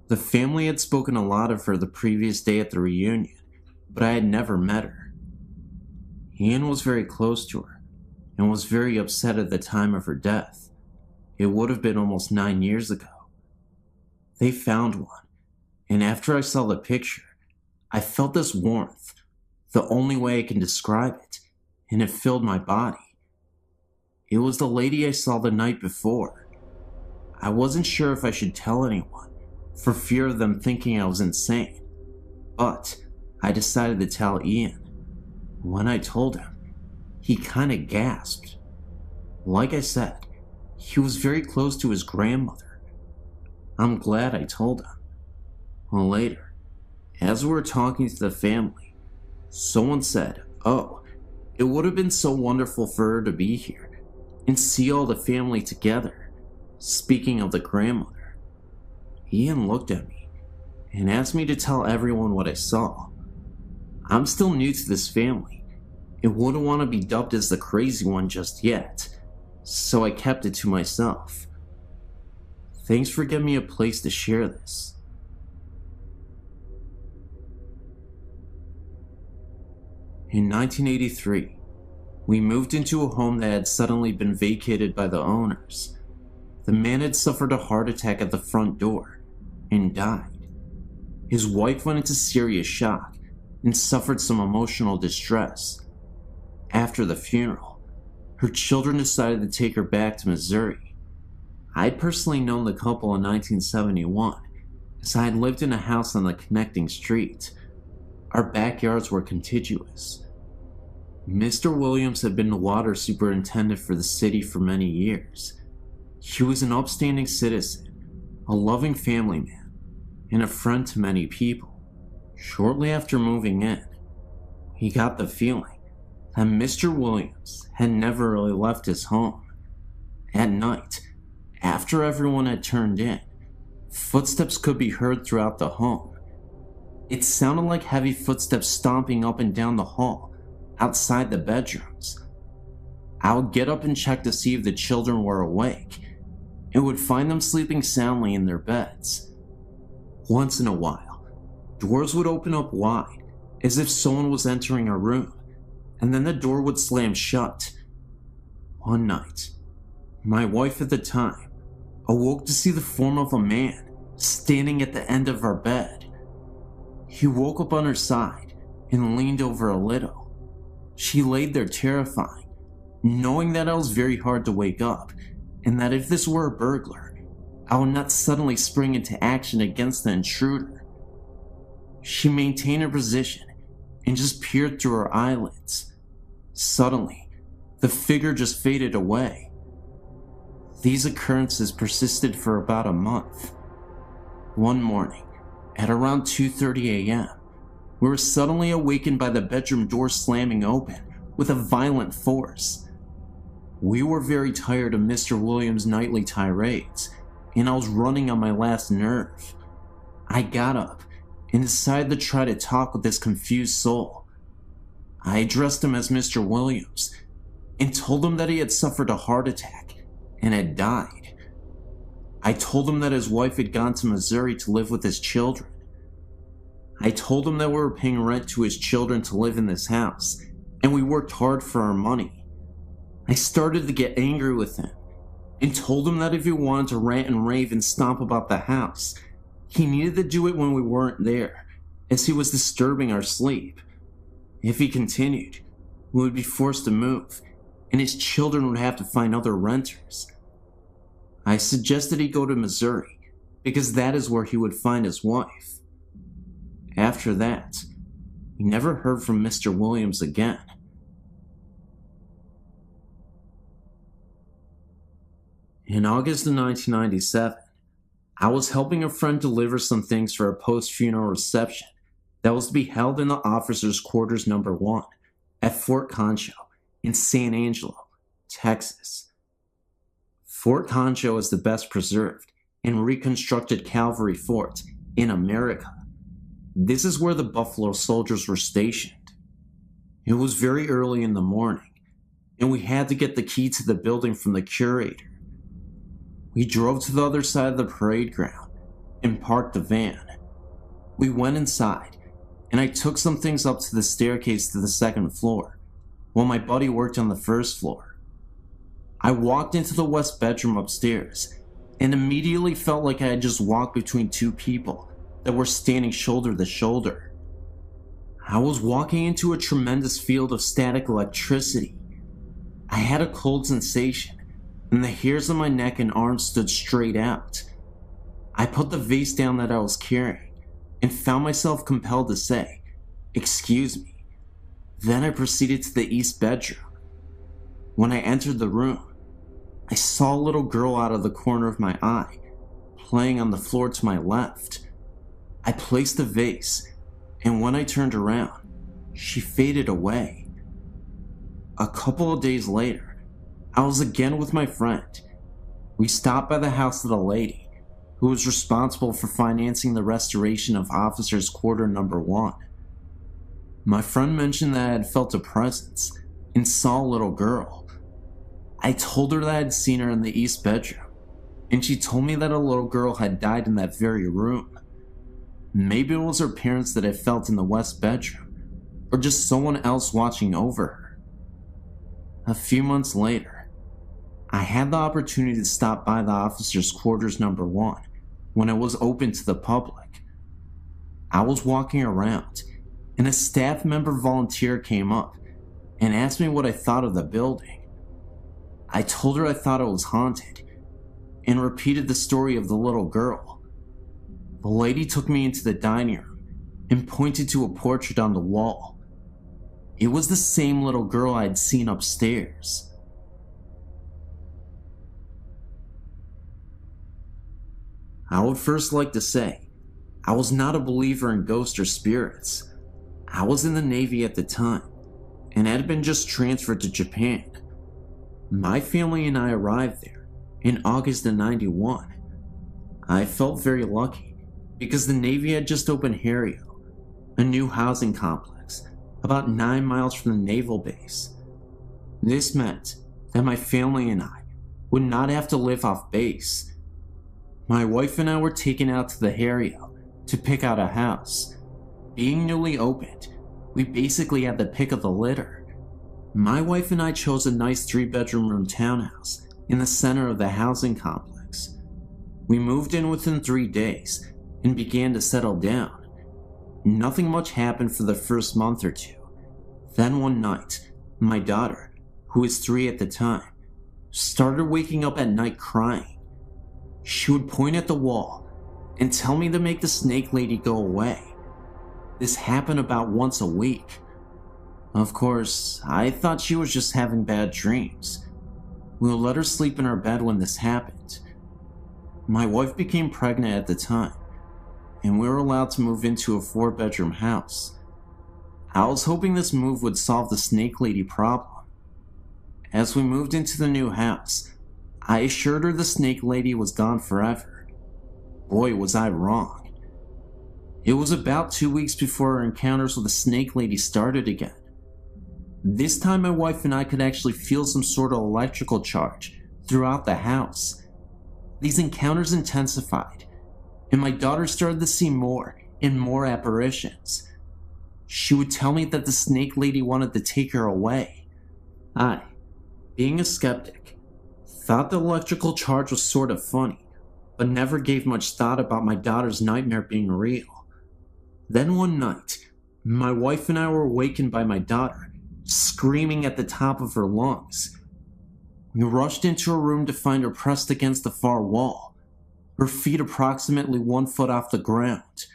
S1: The family had spoken a lot of her the previous day at the reunion, but I had never met her. Ian was very close to her and was very upset at the time of her death. It would have been almost 9 years ago. They found one, and after I saw the picture, I felt this warmth, the only way I can describe it, and it filled my body. It was the lady I saw the night before. I wasn't sure if I should tell anyone, for fear of them thinking I was insane, but I decided to tell Ian. When I told him, he kinda gasped. Like I said, he was very close to his grandmother. I'm glad I told him. Well, later, as we were talking to the family, someone said, "Oh, it would have been so wonderful for her to be here and see all the family together." Speaking of the grandmother, Ian looked at me and asked me to tell everyone what I saw. I'm still new to this family and wouldn't want to be dubbed as the crazy one just yet, so I kept it to myself. Thanks for giving me a place to share this. In 1983, we moved into a home that had suddenly been vacated by the owners. The man had suffered a heart attack at the front door and died. His wife went into serious shock and suffered some emotional distress. After the funeral, her children decided to take her back to Missouri. I'd personally known the couple in 1971, as I had lived in a house on the connecting street. Our backyards were contiguous. Mr. Williams had been the water superintendent for the city for many years. He was an upstanding citizen, a loving family man, and a friend to many people. Shortly after moving in, he got the feeling that Mr. Williams had never really left his home. At night, after everyone had turned in, footsteps could be heard throughout the home. It sounded like heavy footsteps stomping up and down the hall, outside the bedrooms. I would get up and check to see if the children were awake, and would find them sleeping soundly in their beds. Once in a while, doors would open up wide, as if someone was entering a room, and then the door would slam shut. One night, my wife at the time awoke to see the form of a man standing at the end of our bed. He woke up on her side and leaned over a little. She laid there terrifying, knowing that I was very hard to wake up, and that if this were a burglar, I would not suddenly spring into action against the intruder. She maintained her position and just peered through her eyelids. Suddenly, the figure just faded away. These occurrences persisted for about a month. One morning, at around 2:30 a.m., we were suddenly awakened by the bedroom door slamming open with a violent force. We were very tired of Mr. Williams' nightly tirades, and I was running on my last nerve. I got up and decided to try to talk with this confused soul. I addressed him as Mr. Williams and told him that he had suffered a heart attack and had died. I told him that his wife had gone to Missouri to live with his children. I told him that we were paying rent to his children to live in this house, and we worked hard for our money. I started to get angry with him and told him that if he wanted to rant and rave and stomp about the house, he needed to do it when we weren't there, as he was disturbing our sleep. If he continued, we would be forced to move, and his children would have to find other renters. I suggested he go to Missouri, because that is where he would find his wife. After that, we never heard from Mr. Williams again. In August of 1997, I was helping a friend deliver some things for a post-funeral reception that was to be held in the officers' quarters number 1 at Fort Concho in San Angelo, Texas. Fort Concho is the best preserved and reconstructed cavalry fort in America. This is where the Buffalo Soldiers were stationed. It was very early in the morning, and we had to get the key to the building from the curator. We drove to the other side of the parade ground and parked the van. We went inside, and I took some things up to the staircase to the second floor, while my buddy worked on the first floor. I walked into the west bedroom upstairs, and immediately felt like I had just walked between two people that were standing shoulder to shoulder. I was walking into a tremendous field of static electricity. I had a cold sensation, and the hairs on my neck and arms stood straight out. I put the vase down that I was carrying, and found myself compelled to say, "Excuse me." Then I proceeded to the east bedroom. When I entered the room, I saw a little girl out of the corner of my eye, playing on the floor to my left. I placed the vase, and when I turned around, she faded away. A couple of days later, I was again with my friend. We stopped by the house of the lady who was responsible for financing the restoration of officers' quarter number 1. My friend mentioned that I had felt a presence and saw a little girl. I told her that I had seen her in the east bedroom, and she told me that a little girl had died in that very room. Maybe it was her parents that I felt in the west bedroom, or just someone else watching over her. A few months later, I had the opportunity to stop by the officers' quarters number 1 when it was open to the public. I was walking around, and a staff member volunteer came up and asked me what I thought of the building. I told her I thought it was haunted, and repeated the story of the little girl. The lady took me into the dining room and pointed to a portrait on the wall. It was the same little girl I had seen upstairs. I would first like to say, I was not a believer in ghosts or spirits. I was in the Navy at the time, and had been just transferred to Japan. My family and I arrived there in August of '91. I felt very lucky, because the Navy had just opened Harrio, a new housing complex about 9 miles from the naval base. This meant that my family and I would not have to live off base. My wife and I were taken out to the area to pick out a house. Being newly opened, we basically had the pick of the litter. My wife and I chose a nice 3-bedroom room townhouse in the center of the housing complex. We moved in within 3 days and began to settle down. Nothing much happened for the first month or two. Then one night, my daughter, who was 3 at the time, started waking up at night crying. She would point at the wall and tell me to make the snake lady go away. This happened about once a week. Of course, I thought she was just having bad dreams. We would let her sleep in her bed when this happened. My wife became pregnant at the time, and we were allowed to move into a 4-bedroom house. I was hoping this move would solve the snake lady problem. As we moved into the new house, I assured her the snake lady was gone forever. Boy, was I wrong. It was about 2 weeks before our encounters with the snake lady started again. This time my wife and I could actually feel some sort of electrical charge throughout the house. These encounters intensified, and my daughter started to see more and more apparitions. She would tell me that the snake lady wanted to take her away. I, being a skeptic, thought the electrical charge was sort of funny, but never gave much thought about my daughter's nightmare being real. Then one night, my wife and I were awakened by my daughter screaming at the top of her lungs. We rushed into her room to find her pressed against the far wall, her feet approximately 1 foot off the ground.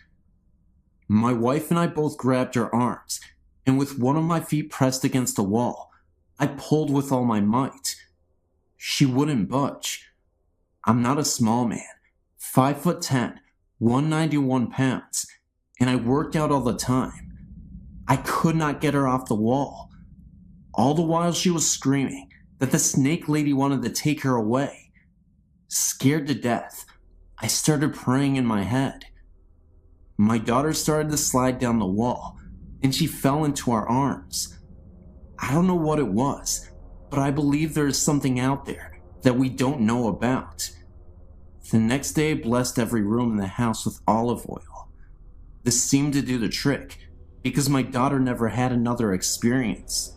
S1: My wife and I both grabbed her arms, and with one of my feet pressed against the wall, I pulled with all my might. She wouldn't budge. I'm not a small man, 5'10", 191 pounds, and I worked out all the time. I could not get her off the wall. All the while she was screaming that the snake lady wanted to take her away. Scared to death, I started praying in my head. My daughter started to slide down the wall, and she fell into our arms. I don't know what it was, but I believe there is something out there that we don't know about. The next day I blessed every room in the house with olive oil. This seemed to do the trick, because my daughter never had another experience.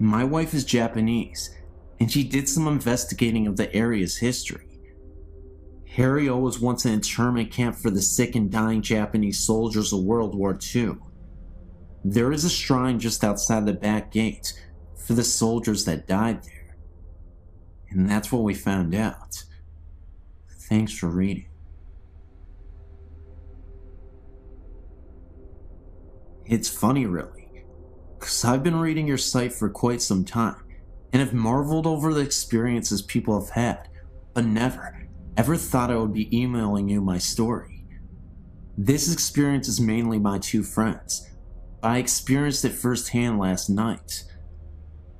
S1: My wife is Japanese, and she did some investigating of the area's history. Harryo was once an internment camp for the sick and dying Japanese soldiers of World War II. There is a shrine just outside the back gate for the soldiers that died there. And that's what we found out. Thanks for reading. It's funny, really, because I've been reading your site for quite some time and have marveled over the experiences people have had, but never, ever thought I would be emailing you my story. This experience is mainly my 2 friends, but I experienced it firsthand last night.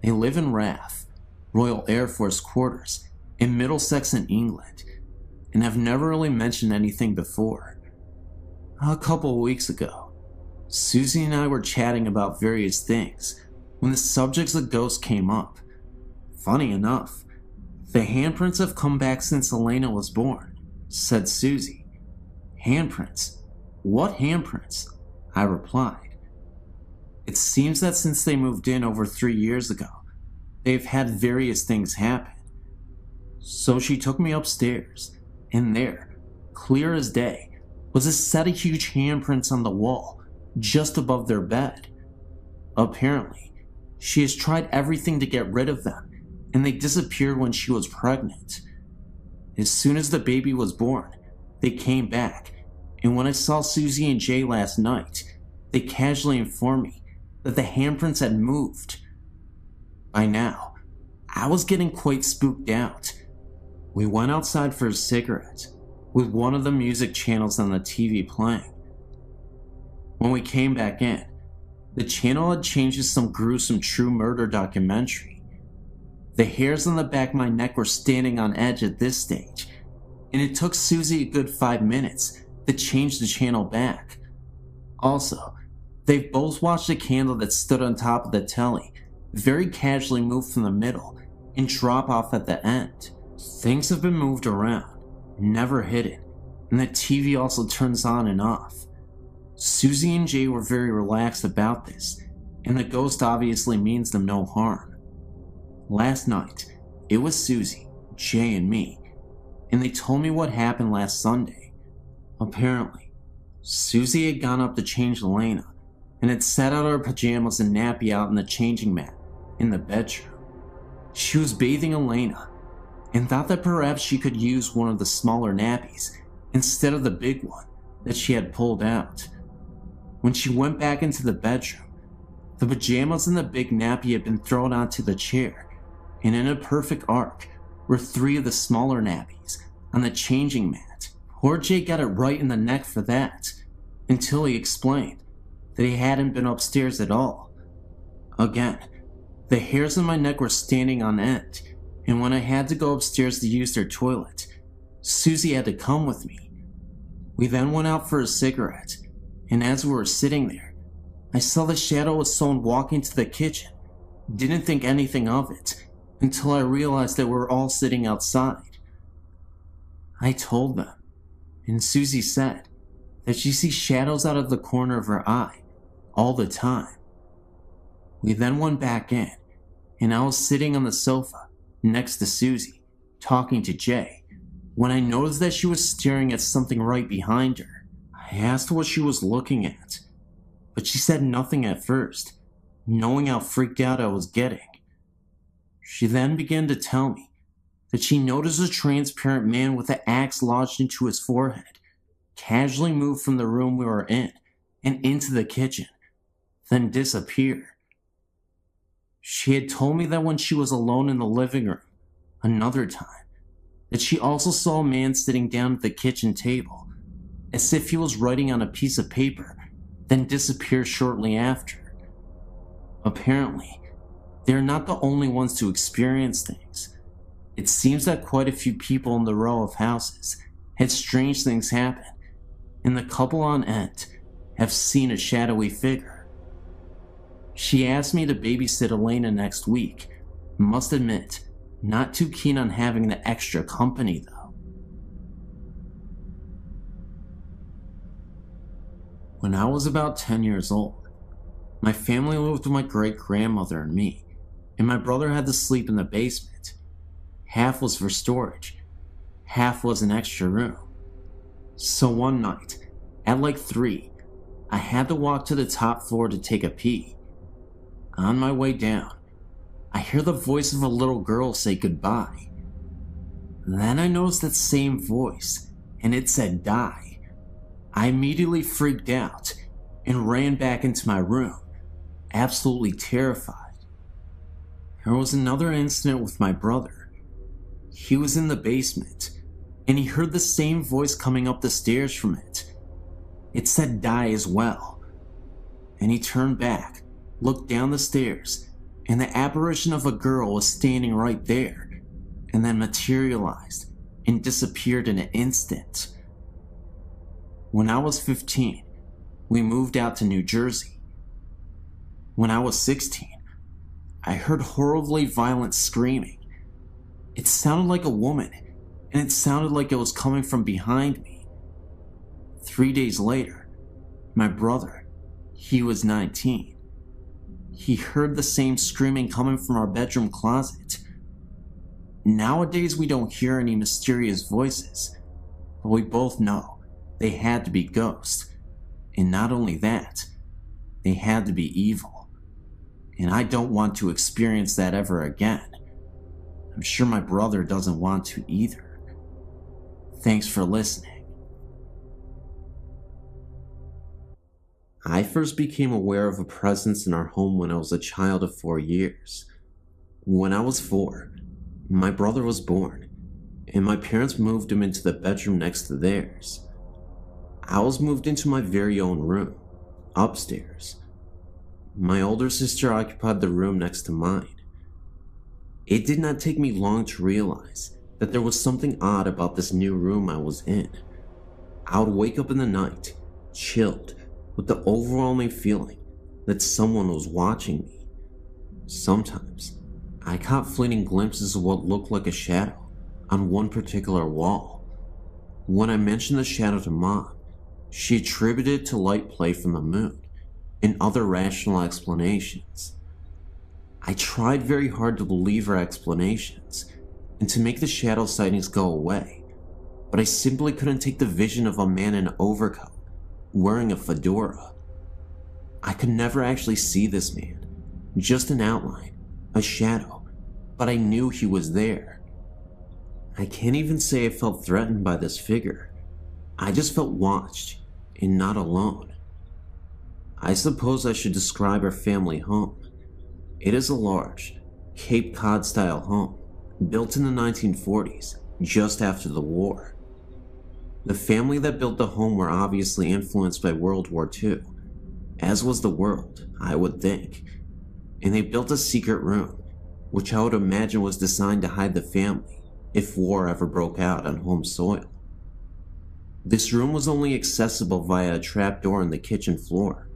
S1: They live in RAF, Royal Air Force Quarters, in Middlesex in England, and have never really mentioned anything before. A couple of weeks ago, Susie and I were chatting about various things when the subjects of ghosts came up. Funny enough, the handprints have come back since Elena was born, said Susie. Handprints? What handprints? I replied. It seems that since they moved in over 3 years ago, they've had various things happen. So she took me upstairs, and there, clear as day, was a set of huge handprints on the wall, just above their bed. Apparently, she has tried everything to get rid of them, and they disappeared when she was pregnant. As soon as the baby was born, they came back, and when I saw Susie and Jay last night, they casually informed me that the handprints had moved. By now, I was getting quite spooked out. We went outside for a cigarette, with one of the music channels on the TV playing. When we came back in, the channel had changed to some gruesome true murder documentary. The hairs on the back of my neck were standing on edge at this stage, and it took Susie a good 5 minutes to change the channel back. Also, they've both watched a candle that stood on top of the telly very casually move from the middle and drop off at the end. Things have been moved around, never hidden, and the TV also turns on and off. Susie and Jay were very relaxed about this, and the ghost obviously means them no harm. Last night, it was Susie, Jay, and me, and they told me what happened last Sunday. Apparently, Susie had gone up to change Elena and had set out her pajamas and nappy out on the changing mat in the bedroom. She was bathing Elena and thought that perhaps she could use one of the smaller nappies instead of the big one that she had pulled out. When she went back into the bedroom, the pajamas and the big nappy had been thrown onto the chair, and in a perfect arc were 3 of the smaller nappies on the changing mat. Poor Jay got it right in the neck for that, until he explained that he hadn't been upstairs at all. Again, the hairs on my neck were standing on end, and when I had to go upstairs to use their toilet, Susie had to come with me. We then went out for a cigarette, and as we were sitting there, I saw the shadow of someone walking to the kitchen. Didn't think anything of it until I realized that we were all sitting outside. I told them, and Susie said that she sees shadows out of the corner of her eye all the time. We then went back in, and I was sitting on the sofa next to Susie, talking to Jay, when I noticed that she was staring at something right behind her. I asked what she was looking at, but she said nothing at first, knowing how freaked out I was getting. She then began to tell me that she noticed a transparent man with an axe lodged into his forehead casually move from the room we were in and into the kitchen, then disappear. She had told me that when she was alone in the living room another time, that she also saw a man sitting down at the kitchen table, as if he was writing on a piece of paper, then disappear shortly after. Apparently, they are not the only ones to experience things. It seems that quite a few people in the row of houses had strange things happen, and the couple on end have seen a shadowy figure. She asked me to babysit Elena next week. Must admit, not too keen on having the extra company though. When I was about 10 years old, my family lived with my great-grandmother and me, and my brother had to sleep in the basement. Half was for storage, half was an extra room. So one night, at like 3, I had to walk to the top floor to take a pee. On my way down, I hear the voice of a little girl say goodbye. Then I noticed that same voice, and it said die. I immediately freaked out and ran back into my room, absolutely terrified. There was another incident with my brother. He was in the basement, and he heard the same voice coming up the stairs from it. It said die as well. And he turned back, looked down the stairs, and the apparition of a girl was standing right there, and then materialized and disappeared in an instant. When I was 15, we moved out to New Jersey. When I was 16, I heard horribly violent screaming. It sounded like a woman, and it sounded like it was coming from behind me. 3 days later, my brother, he was 19. He heard the same screaming coming from our bedroom closet. Nowadays we don't hear any mysterious voices, but we both know they had to be ghosts. And not only that, they had to be evil. And I don't want to experience that ever again. I'm sure my brother doesn't want to either. Thanks for listening. I first became aware of a presence in our home when I was a child of 4 years. When I was 4, my brother was born, and my parents moved him into the bedroom next to theirs. I was moved into my very own room, upstairs. My older sister occupied the room next to mine. It did not take me long to realize that there was something odd about this new room I was in. I would wake up in the night, chilled, with the overwhelming feeling that someone was watching me. Sometimes, I caught fleeting glimpses of what looked like a shadow on one particular wall. When I mentioned the shadow to Mom, she attributed it to light play from the moon and other rational explanations. I tried very hard to believe her explanations and to make the shadow sightings go away, but I simply couldn't take the vision of a man in an overcoat, wearing a fedora. I could never actually see this man, just an outline, a shadow, but I knew he was there. I can't even say I felt threatened by this figure. I just felt watched and not alone. I suppose I should describe our family home. It is a large, Cape Cod-style home, built in the 1940s, just after the war. The family that built the home were obviously influenced by World War II, as was the world, I would think, and they built a secret room, which I would imagine was designed to hide the family if war ever broke out on home soil. This room was only accessible via a trapdoor in the kitchen floor,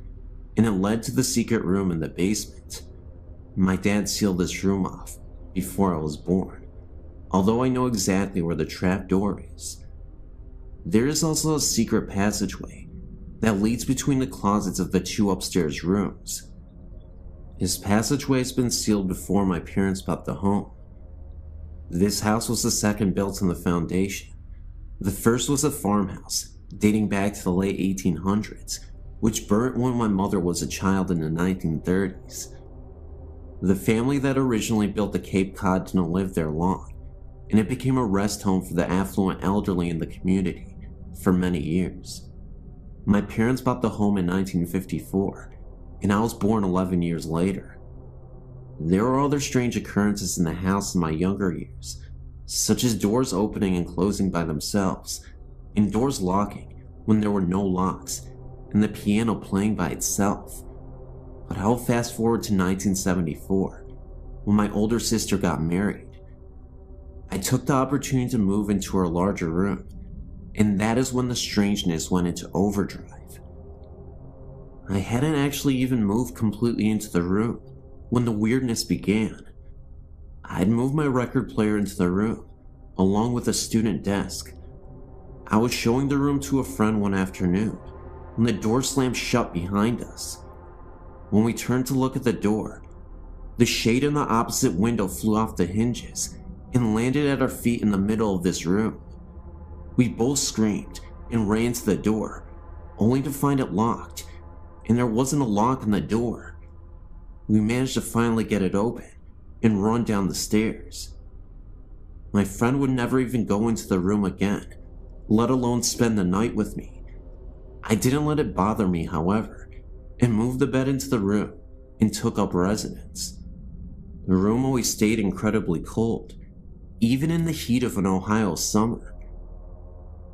S1: and it led to the secret room in the basement. My dad sealed this room off before I was born, although I know exactly where the trapdoor is. There is also a secret passageway that leads between the closets of the two upstairs rooms. This passageway has been sealed before my parents bought the home. This house was the second built on the foundation. The first was a farmhouse dating back to the late 1800s, which burnt when my mother was a child in the 1930s. The family that originally built the Cape Cod didn't live there long, and it became a rest home for the affluent elderly in the community for many years. My parents bought the home in 1954, and I was born 11 years later. There were other strange occurrences in the house in my younger years, such as doors opening and closing by themselves, and doors locking when there were no locks, and the piano playing by itself. But I'll fast forward to 1974, when my older sister got married. I took the opportunity to move into her larger room, and that is when the strangeness went into overdrive. I hadn't actually even moved completely into the room when the weirdness began. I'd moved my record player into the room, along with a student desk. I was showing the room to a friend one afternoon when the door slammed shut behind us. When we turned to look at the door, the shade in the opposite window flew off the hinges and landed at our feet in the middle of this room. We both screamed and ran to the door, only to find it locked, and there wasn't a lock on the door. We managed to finally get it open and run down the stairs. My friend would never even go into the room again, let alone spend the night with me. I didn't let it bother me, however, and moved the bed into the room and took up residence. The room always stayed incredibly cold, even in the heat of an Ohio summer.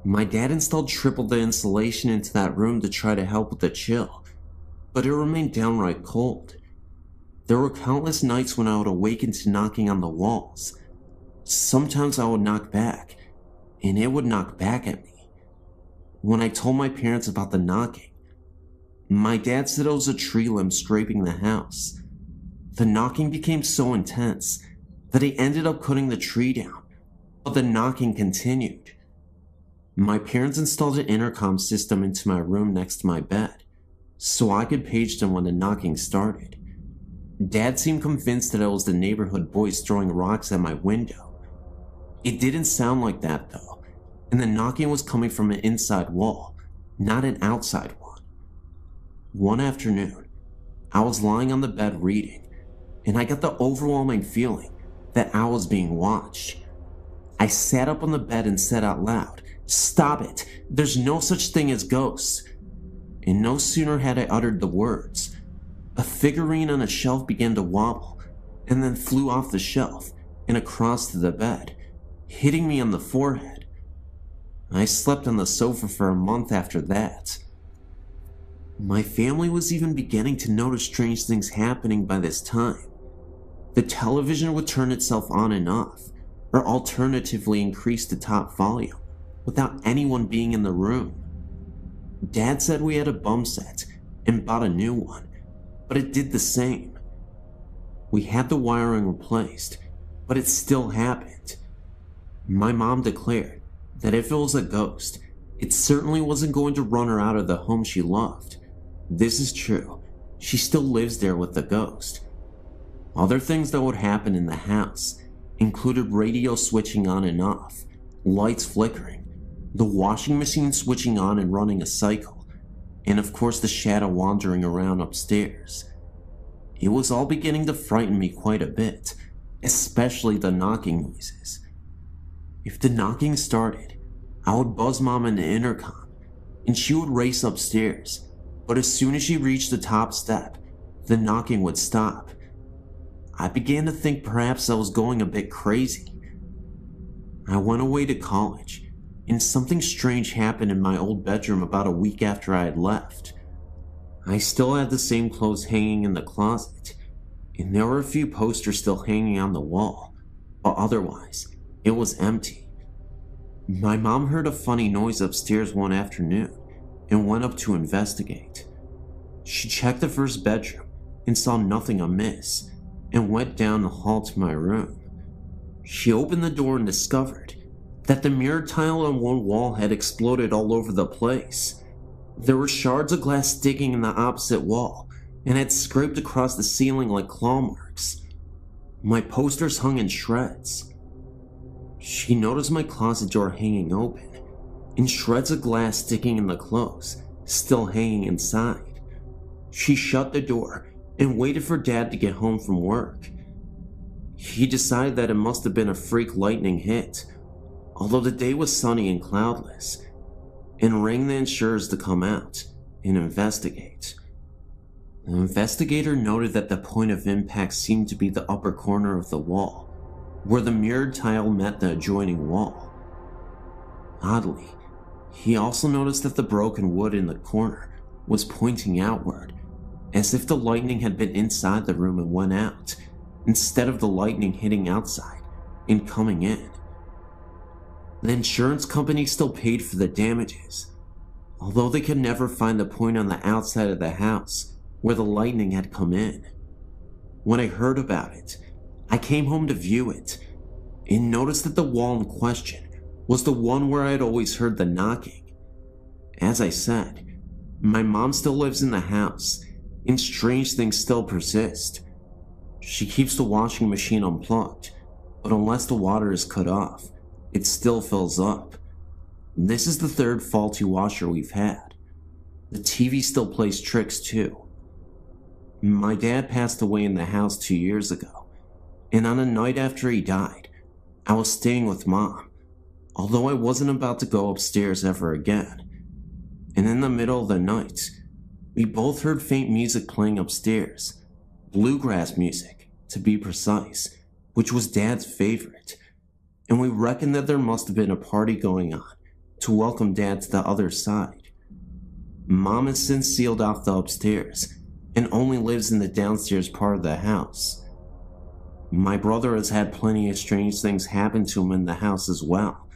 S1: My dad installed triple the insulation into that room to try to help with the chill, but it remained downright cold. There were countless nights when I would awaken to knocking on the walls. Sometimes I would knock back, and it would knock back at me. When I told my parents about the knocking, my dad said it was a tree limb scraping the house. The knocking became so intense that he ended up cutting the tree down, but the knocking continued. My parents installed an intercom system into my room next to my bed, so I could page them when the knocking started. Dad seemed convinced that it was the neighborhood boys throwing rocks at my window. It didn't sound like that though, and the knocking was coming from an inside wall, not an outside one. One afternoon, I was lying on the bed reading, and I got the overwhelming feeling that I was being watched. I sat up on the bed and said out loud, "Stop it! There's no such thing as ghosts." And no sooner had I uttered the words, a figurine on a shelf began to wobble, and then flew off the shelf and across to the bed, hitting me on the forehead. I slept on the sofa for a month after that. My family was even beginning to notice strange things happening by this time. The television would turn itself on and off, or alternatively increase the top volume, without anyone being in the room. Dad said we had a bum set and bought a new one, but it did the same. We had the wiring replaced, but it still happened. My mom declared that if it was a ghost, it certainly wasn't going to run her out of the home she loved. This is true. She still lives there with the ghost. Other things that would happen in the house included radio switching on and off, lights flickering, the washing machine switching on and running a cycle, and of course the shadow wandering around upstairs. It was all beginning to frighten me quite a bit, especially the knocking noises. If the knocking started, I would buzz Mom in the intercom, and she would race upstairs, but as soon as she reached the top step, the knocking would stop. I began to think perhaps I was going a bit crazy. I went away to college, and something strange happened in my old bedroom about a week after I had left. I still had the same clothes hanging in the closet, and there were a few posters still hanging on the wall, but otherwise, it was empty. My mom heard a funny noise upstairs one afternoon and went up to investigate. She checked the first bedroom and saw nothing amiss, and went down the hall to my room. She opened the door and discovered that the mirror tile on one wall had exploded all over the place. There were shards of glass sticking in the opposite wall and had scraped across the ceiling like claw marks. My posters hung in shreds. She noticed my closet door hanging open and shreds of glass sticking in the clothes, still hanging inside. She shut the door and waited for Dad to get home from work. He decided that it must have been a freak lightning hit, although the day was sunny and cloudless, and rang the insurers to come out and investigate. The investigator noted that the point of impact seemed to be the upper corner of the wall, where the mirrored tile met the adjoining wall. Oddly, he also noticed that the broken wood in the corner was pointing outward, as if the lightning had been inside the room and went out, instead of the lightning hitting outside and coming in. The insurance company still paid for the damages, although they could never find the point on the outside of the house where the lightning had come in. When I heard about it, I came home to view it, and noticed that the wall in question was the one where I had always heard the knocking. As I said, my mom still lives in the house, and strange things still persist. She keeps the washing machine unplugged, but unless the water is cut off, it still fills up. This is the third faulty washer we've had. The TV still plays tricks too. My dad passed away in the house 2 years ago, and on a night after he died, I was staying with Mom, although I wasn't about to go upstairs ever again. And in the middle of the night, we both heard faint music playing upstairs, bluegrass music, to be precise, which was Dad's favorite, and we reckoned that there must have been a party going on to welcome Dad to the other side. Mom has since sealed off the upstairs and only lives in the downstairs part of the house. My brother has had plenty of strange things happen to him in the house as well,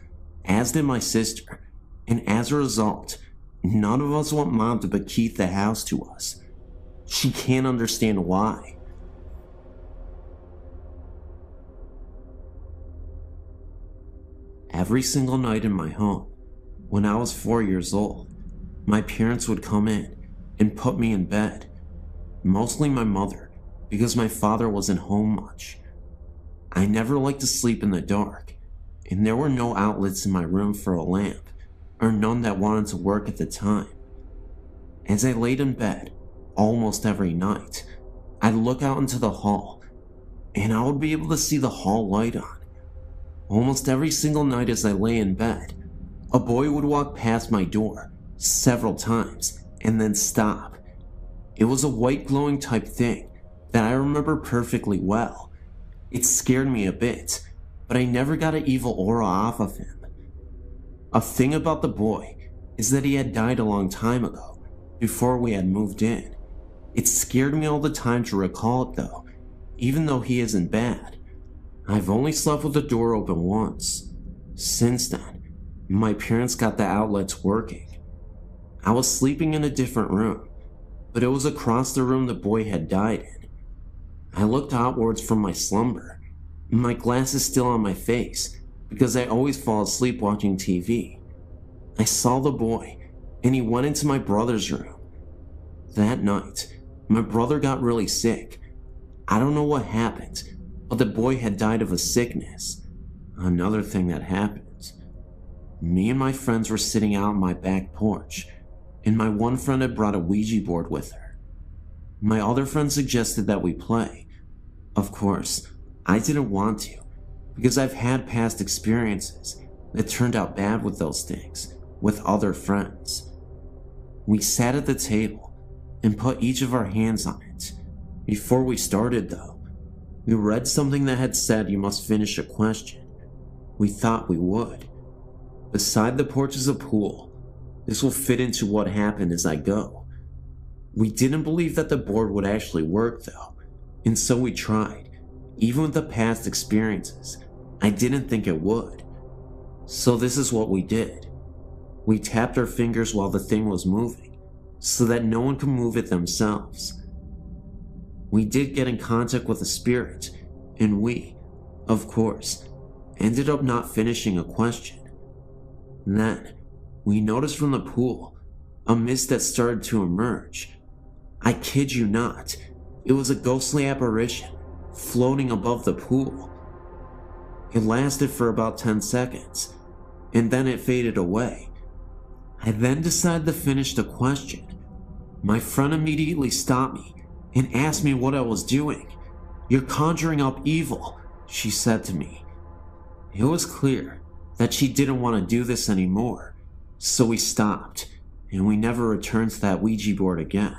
S1: as did my sister, and as a result, none of us want Mom to bequeath the house to us. She can't understand why. Every single night in my home, when I was 4 years old, my parents would come in and put me in bed. Mostly my mother, because my father wasn't home much. I never liked to sleep in the dark, and there were no outlets in my room for a lamp, or none that wanted to work at the time. As I laid in bed, almost every night, I'd look out into the hall, and I would be able to see the hall light on. Almost every single night as I lay in bed, a boy would walk past my door several times and then stop. It was a white glowing type thing that I remember perfectly well. It scared me a bit, but I never got an evil aura off of him. A thing about the boy is that he had died a long time ago, before we had moved in. It scared me all the time to recall it though, even though he isn't bad. I've only slept with the door open once. Since then, my parents got the outlets working. I was sleeping in a different room, but it was across the room the boy had died in. I looked outwards from my slumber, my glasses still on my face because I always fall asleep watching TV. I saw the boy, and he went into my brother's room. That night, my brother got really sick. I don't know what happened, but the boy had died of a sickness. Another thing that happened. Me and my friends were sitting out on my back porch, and my one friend had brought a Ouija board with her. My other friend suggested that we play. Of course, I didn't want to, because I've had past experiences that turned out bad with those things, with other friends. We sat at the table and put each of our hands on it. Before we started, though, we read something that had said you must finish a question. We thought we would. Beside the porch is a pool. This will fit into what happened as I go. We didn't believe that the board would actually work, though, and so we tried. Even with the past experiences, I didn't think it would. So this is what we did. We tapped our fingers while the thing was moving, so that no one could move it themselves. We did get in contact with a spirit, and we, of course, ended up not finishing a question. Then, we noticed from the pool a mist that started to emerge. I kid you not, it was a ghostly apparition floating above the pool. It lasted for about 10 seconds, and then it faded away. I then decided to finish the question. My friend immediately stopped me and asked me what I was doing. "You're conjuring up evil," she said to me. It was clear that she didn't want to do this anymore, so we stopped, and we never returned to that Ouija board again.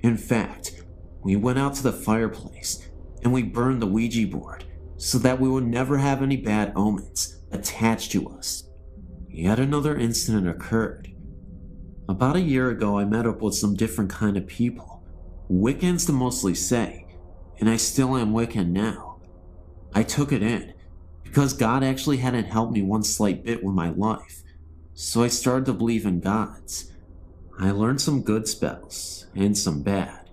S1: In fact, we went out to the fireplace and we burned the Ouija board so that we would never have any bad omens attached to us. Yet another incident occurred. About a year ago, I met up with some different kind of people. Wiccans to mostly say, and I still am Wiccan now. I took it in, because God actually hadn't helped me one slight bit with my life, so I started to believe in gods. I learned some good spells, and some bad.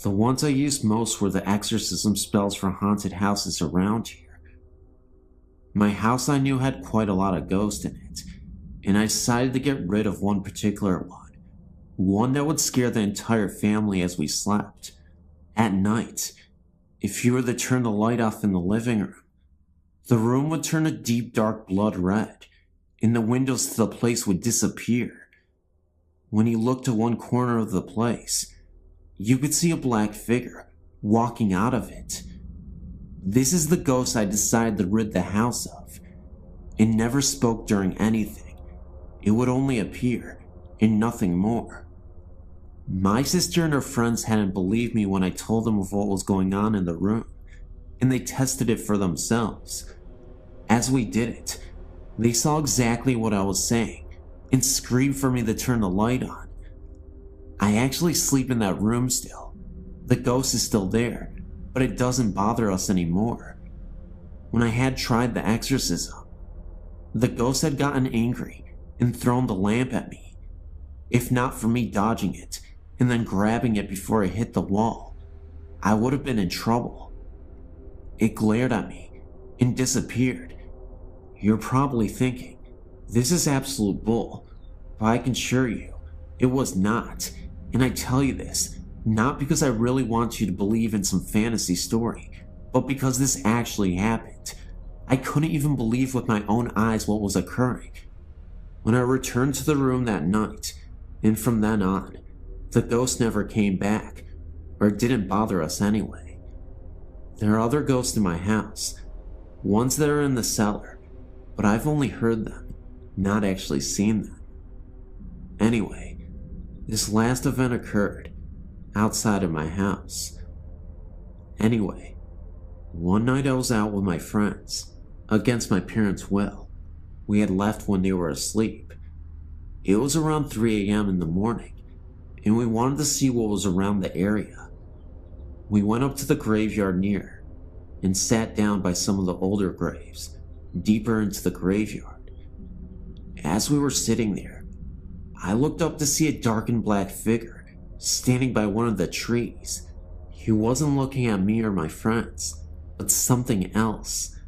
S1: The ones I used most were the exorcism spells for haunted houses around here. My house I knew had quite a lot of ghosts in it, and I decided to get rid of one particular one that would scare the entire family as we slept. At night, if you were to turn the light off in the living room, the room would turn a deep dark blood red, and the windows to the place would disappear. When you looked to one corner of the place, you could see a black figure walking out of it. This is the ghost I decided to rid the house of. It never spoke during anything. It would only appear, and nothing more. My sister and her friends hadn't believed me when I told them of what was going on in the room, and they tested it for themselves. As we did it, they saw exactly what I was saying, and screamed for me to turn the light on. I actually sleep in that room still. The ghost is still there, but it doesn't bother us anymore. When I had tried the exorcism, the ghost had gotten angry and thrown the lamp at me. If not for me dodging it and then grabbing it before it hit the wall, I would have been in trouble. It glared at me and disappeared. You're probably thinking, this is absolute bull, but I can assure you, it was not. And I tell you this, not because I really want you to believe in some fantasy story, but because this actually happened. I couldn't even believe with my own eyes what was occurring. When I returned to the room that night, and from then on, the ghost never came back, or didn't bother us anyway. There are other ghosts in my house, ones that are in the cellar, but I've only heard them, not actually seen them. Anyway, this last event occurred outside of my house. Anyway, one night I was out with my friends, against my parents' will. We had left when they were asleep. It was around 3 a.m. in the morning, and we wanted to see what was around the area. We went up to the graveyard near, and sat down by some of the older graves, deeper into the graveyard. As we were sitting there, I looked up to see a dark and black figure standing by one of the trees. He wasn't looking at me or my friends, but something else.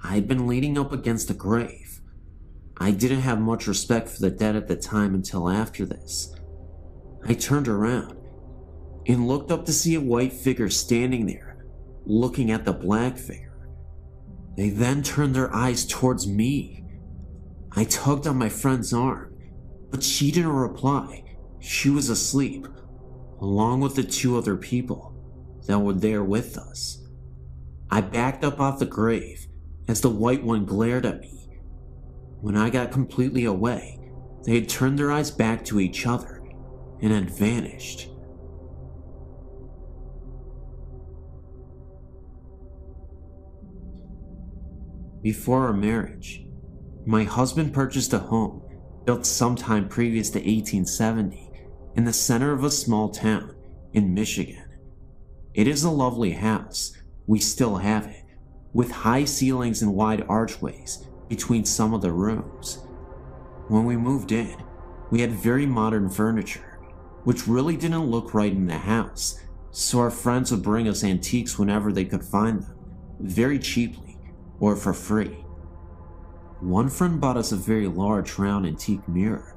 S1: I had been leaning up against a grave. I didn't have much respect for the dead at the time until after this. I turned around and looked up to see a white figure standing there, looking at the black figure. They then turned their eyes towards me. I tugged on my friend's arm, but she didn't reply. She was asleep, along with the two other people that were there with us. I backed up off the grave as the white one glared at me. When I got completely away, they had turned their eyes back to each other and had vanished. Before our marriage, my husband purchased a home built sometime previous to 1870 in the center of a small town in Michigan. It is a lovely house, we still have it, with high ceilings and wide archways between some of the rooms. When we moved in, we had very modern furniture, which really didn't look right in the house, so our friends would bring us antiques whenever they could find them, very cheaply or for free. One friend bought us a very large round antique mirror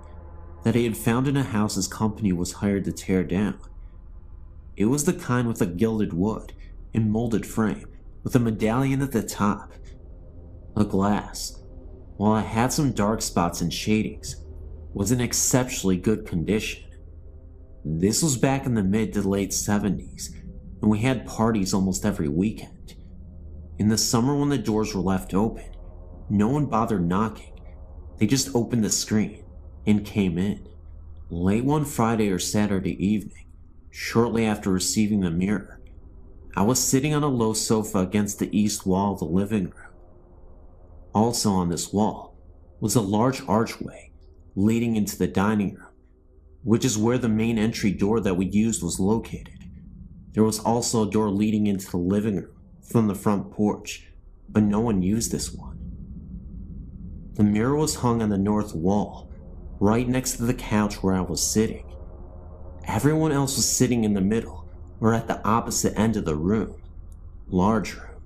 S1: that he had found in a house his company was hired to tear down. It was the kind with a gilded wood and molded frame with a medallion at the top. The glass, while it had some dark spots and shadings, was in exceptionally good condition. This was back in the mid to late 70s, and we had parties almost every weekend. In the summer when the doors were left open, no one bothered knocking. They just opened the screen and came in. Late one Friday or Saturday evening, shortly after receiving the mirror, I was sitting on a low sofa against the east wall of the living room. Also on this wall was a large archway leading into the dining room, which is where the main entry door that we used was located. There was also a door leading into the living room from the front porch, but no one used this one. The mirror was hung on the north wall, right next to the couch where I was sitting. Everyone else was sitting in the middle or at the opposite end of the room, large room.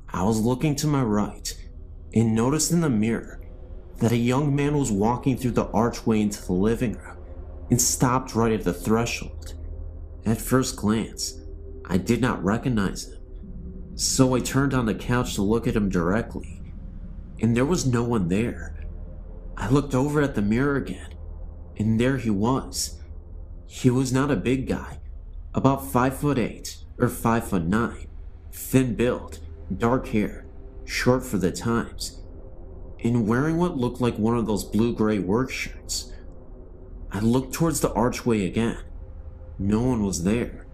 S1: I was looking to my right and noticed in the mirror that a young man was walking through the archway into the living room and stopped right at the threshold. At first glance, I did not recognize him, so I turned on the couch to look at him directly, and there was no one there. I looked over at the mirror again, and there he was. He was not a big guy, about 5'8" or 5'9", thin build, dark hair, short for the times, and wearing what looked like one of those blue-gray work shirts. I looked towards the archway again. No one was there.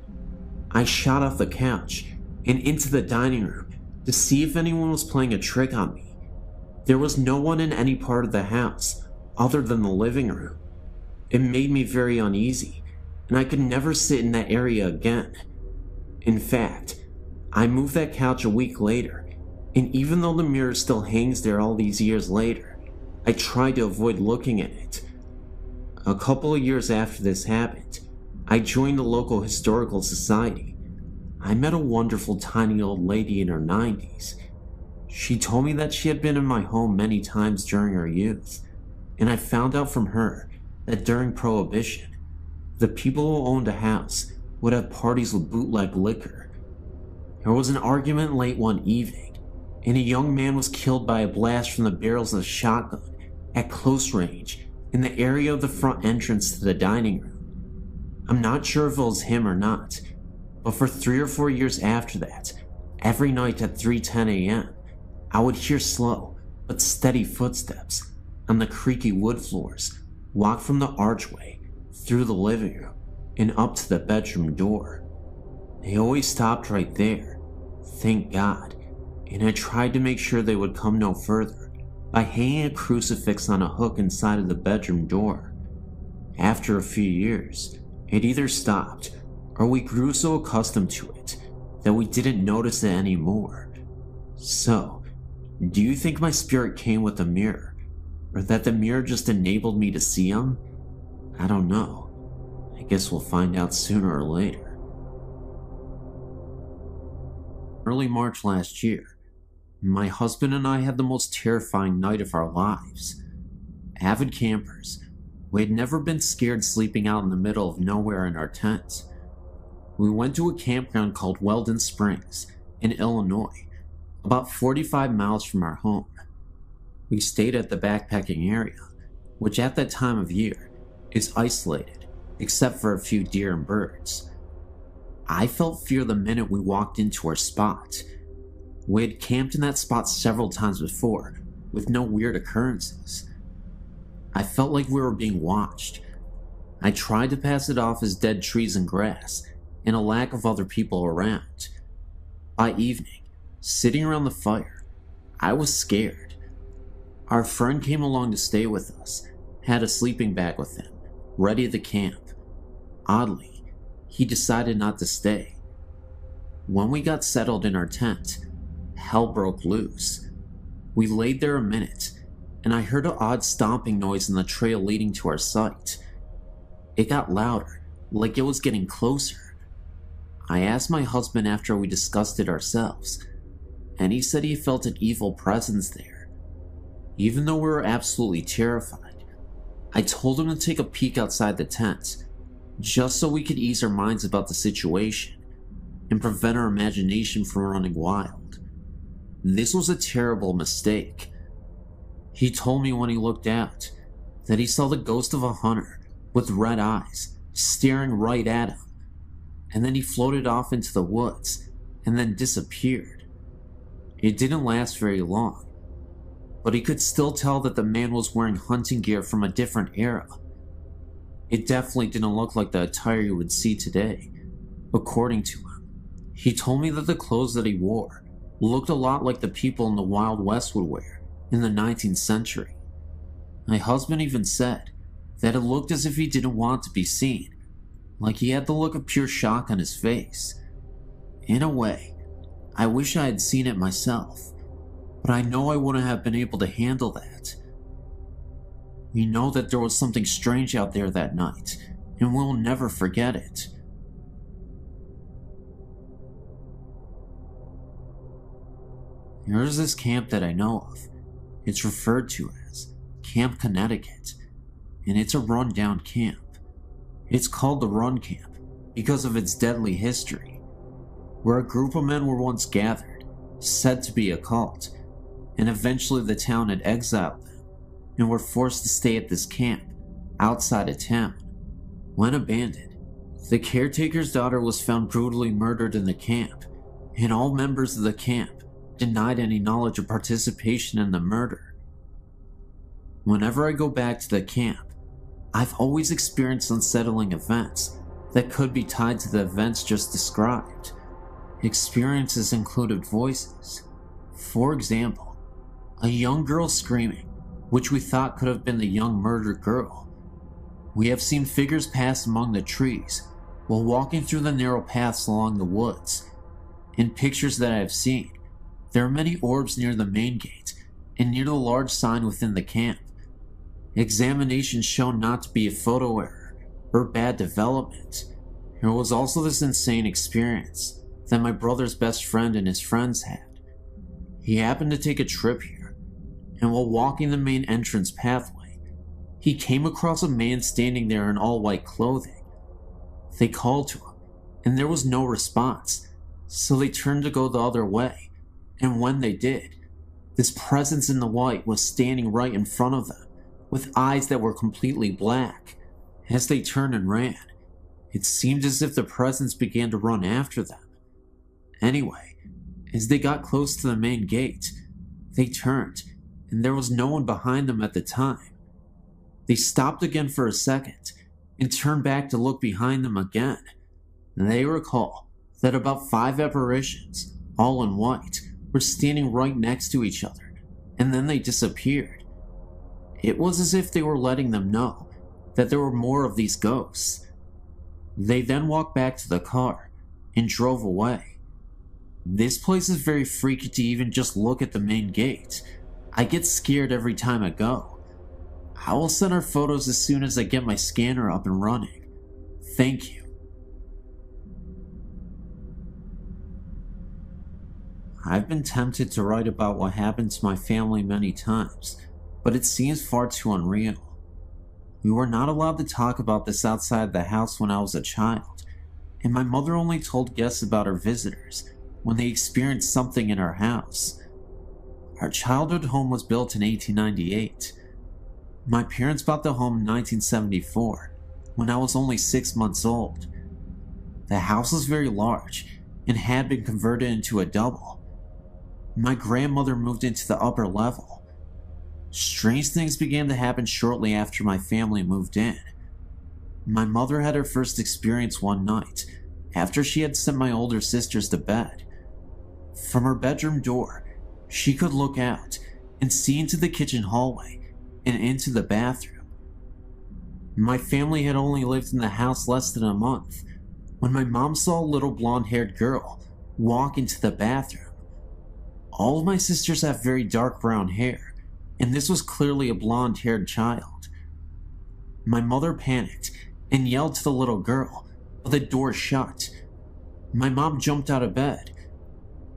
S1: I shot off the couch and into the dining room to see if anyone was playing a trick on me. There was no one in any part of the house other than the living room. It made me very uneasy, and I could never sit in that area again. In fact, I moved that couch a week later, and even though the mirror still hangs there all these years later, I tried to avoid looking at it. A couple of years after this happened, I joined the local historical society. I met a wonderful tiny old lady in her 90s. She told me that she had been in my home many times during her youth, and I found out from her that during Prohibition, the people who owned a house would have parties with bootleg liquor. There was an argument late one evening, and a young man was killed by a blast from the barrels of a shotgun at close range in the area of the front entrance to the dining room. I'm not sure if it was him or not, but for 3 or 4 years after that, every night at 3:10 a.m., I would hear slow but steady footsteps on the creaky wood floors walk from the archway through the living room and up to the bedroom door. They always stopped right there, thank God, and I tried to make sure they would come no further by hanging a crucifix on a hook inside of the bedroom door. After a few years, it either stopped or we grew so accustomed to it that we didn't notice it anymore. So, do you think my spirit came with the mirror, or that the mirror just enabled me to see him? I don't know. I guess we'll find out sooner or later. Early March last year, my husband and I had the most terrifying night of our lives. Avid campers, we had never been scared sleeping out in the middle of nowhere in our tent. We went to a campground called Weldon Springs in Illinois, about 45 miles from our home. We stayed at the backpacking area, which at that time of year is isolated except for a few deer and birds. I felt fear the minute we walked into our spot. We had camped in that spot several times before, with no weird occurrences. I felt like we were being watched. I tried to pass it off as dead trees and grass, and a lack of other people around. By evening, sitting around the fire, I was scared. Our friend came along to stay with us, had a sleeping bag with him, ready to camp. Oddly, he decided not to stay. When we got settled in our tent, hell broke loose. We laid there a minute, and I heard an odd stomping noise in the trail leading to our site. It got louder, like it was getting closer. I asked my husband after we discussed it ourselves, and he said he felt an evil presence there. Even though we were absolutely terrified, I told him to take a peek outside the tent, just so we could ease our minds about the situation and prevent our imagination from running wild. This was a terrible mistake. He told me when he looked out that he saw the ghost of a hunter with red eyes staring right at him, and then he floated off into the woods and then disappeared. It didn't last very long, but he could still tell that the man was wearing hunting gear from a different era. It definitely didn't look like the attire you would see today, according to him. He told me that the clothes that he wore looked a lot like the people in the Wild West would wear in the 19th century. My husband even said that it looked as if he didn't want to be seen, like he had the look of pure shock on his face. In a way, I wish I had seen it myself, but I know I wouldn't have been able to handle that. We know that there was something strange out there that night, and we'll never forget it. There's this camp that I know of. It's referred to as Camp Connecticut, and it's a rundown camp. It's called the Run Camp because of its deadly history, where a group of men were once gathered, said to be a cult, and eventually the town had exiled them and were forced to stay at this camp outside of town. When abandoned, the caretaker's daughter was found brutally murdered in the camp, and all members of the camp denied any knowledge or participation in the murder. Whenever I go back to the camp, I've always experienced unsettling events that could be tied to the events just described. Experiences included voices. For example, a young girl screaming, which we thought could have been the young murdered girl. We have seen figures pass among the trees while walking through the narrow paths along the woods. In pictures that I have seen, there are many orbs near the main gate and near the large sign within the camp. Examinations shown not to be a photo error or bad development. There was also this insane experience that my brother's best friend and his friends had. He happened to take a trip here, and while walking the main entrance pathway, he came across a man standing there in all white clothing. They called to him, and there was no response, so they turned to go the other way, and when they did, this presence in the white was standing right in front of them, with eyes that were completely black. As they turned and ran, it seemed as if the presence began to run after them. Anyway, as they got close to the main gate, they turned, and there was no one behind them at the time. They stopped again for a second, and turned back to look behind them again. They recall that about 5 apparitions, all in white, were standing right next to each other, and then they disappeared. It was as if they were letting them know that there were more of these ghosts. They then walked back to the car and drove away. This place is very freaky to even just look at the main gate. I get scared every time I go. I will send our photos as soon as I get my scanner up and running. Thank you. I've been tempted to write about what happened to my family many times, but it seems far too unreal. We were not allowed to talk about this outside the house when I was a child, and my mother only told guests about her visitors when they experienced something in our house. Our childhood home was built in 1898. My parents bought the home in 1974, when I was only 6 months old. The house was very large and had been converted into a double. My grandmother moved into the upper level. Strange things began to happen shortly after my family moved in. My mother had her first experience one night after she had sent my older sisters to bed. From her bedroom door, she could look out and see into the kitchen hallway and into the bathroom. My family had only lived in the house less than a month when my mom saw a little blonde-haired girl walk into the bathroom. All of my sisters have very dark brown hair, and this was clearly a blonde-haired child. My mother panicked and yelled to the little girl, but the door shut. My mom jumped out of bed.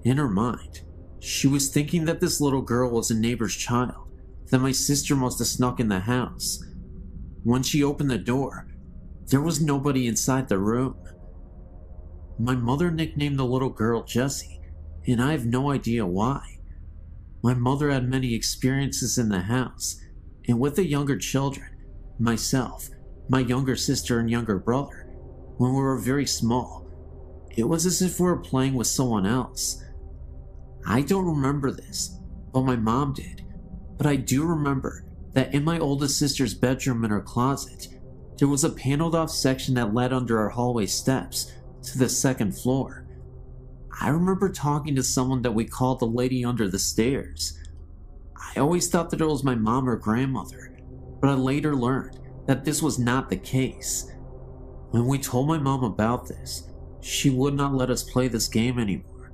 S1: In her mind, she was thinking that this little girl was a neighbor's child, that my sister must have snuck in the house. When she opened the door, there was nobody inside the room. My mother nicknamed the little girl Jessie, and I have no idea why. My mother had many experiences in the house, and with the younger children, myself, my younger sister and younger brother, when we were very small, it was as if we were playing with someone else. I don't remember this, but my mom did, but I do remember that in my oldest sister's bedroom in her closet, there was a paneled off section that led under our hallway steps to the second floor. I remember talking to someone that we called the lady under the stairs. I always thought that it was my mom or grandmother, but I later learned that this was not the case. When we told my mom about this, she would not let us play this game anymore.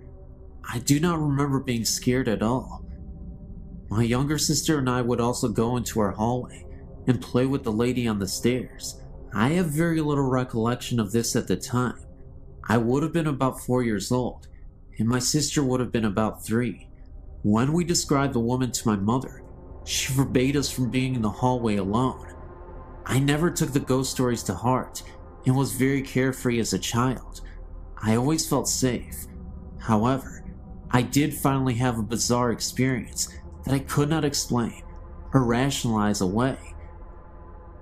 S1: I do not remember being scared at all. My younger sister and I would also go into our hallway and play with the lady on the stairs. I have very little recollection of this at the time. I would have been about 4 years old, and my sister would have been about 3. When we described the woman to my mother, she forbade us from being in the hallway alone. I never took the ghost stories to heart and was very carefree as a child. I always felt safe. However, I did finally have a bizarre experience that I could not explain or rationalize away.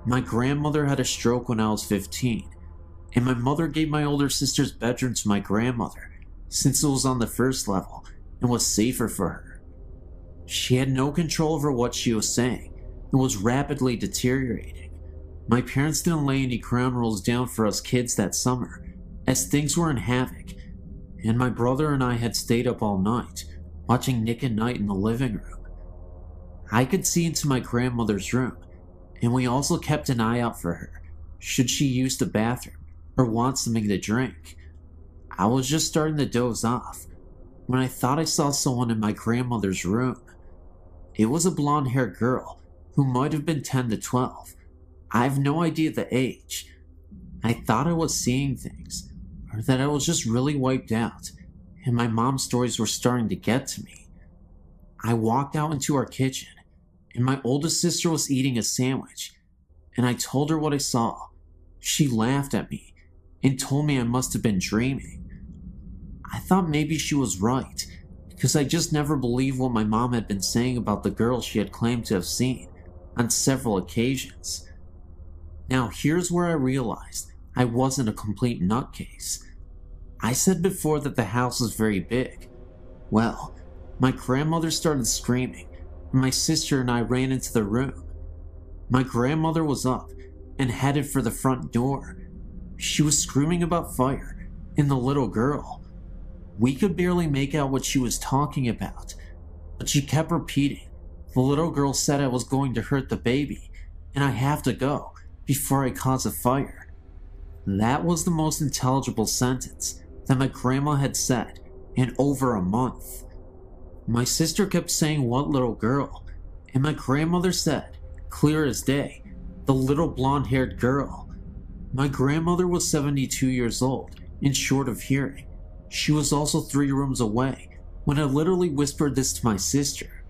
S1: My grandmother had a stroke when I was 15, and my mother gave my older sister's bedroom to my grandmother since it was on the first level and was safer for her. She had no control over what she was saying and was rapidly deteriorating. My parents didn't lay any ground rules down for us kids that summer, as things were in havoc, and my brother and I had stayed up all night, watching Nick at Night in the living room. I could see into my grandmother's room, and we also kept an eye out for her, should she use the bathroom or want something to drink. I was just starting to doze off when I thought I saw someone in my grandmother's room. It was a blonde-haired girl who might have been 10 to 12. I have no idea the age. I thought I was seeing things, or that I was just really wiped out, and my mom's stories were starting to get to me. I walked out into our kitchen, and my oldest sister was eating a sandwich, and I told her what I saw. She laughed at me and told me I must have been dreaming. I thought maybe she was right, because I just never believed what my mom had been saying about the girl she had claimed to have seen on several occasions. Now here's where I realized I wasn't a complete nutcase. I said before that the house was very big. Well, my grandmother started screaming, and my sister and I ran into the room. My grandmother was up and headed for the front door. She was screaming about fire and the little girl. We could barely make out what she was talking about, but she kept repeating, "The little girl said I was going to hurt the baby, and I have to go before I cause a fire." That was the most intelligible sentence that my grandma had said in over a month. My sister kept saying, "What little girl?" and my grandmother said, clear as day, "The little blonde-haired girl." My grandmother was 72 years old and short of hearing. She was also 3 rooms away, when I literally whispered this to my sister.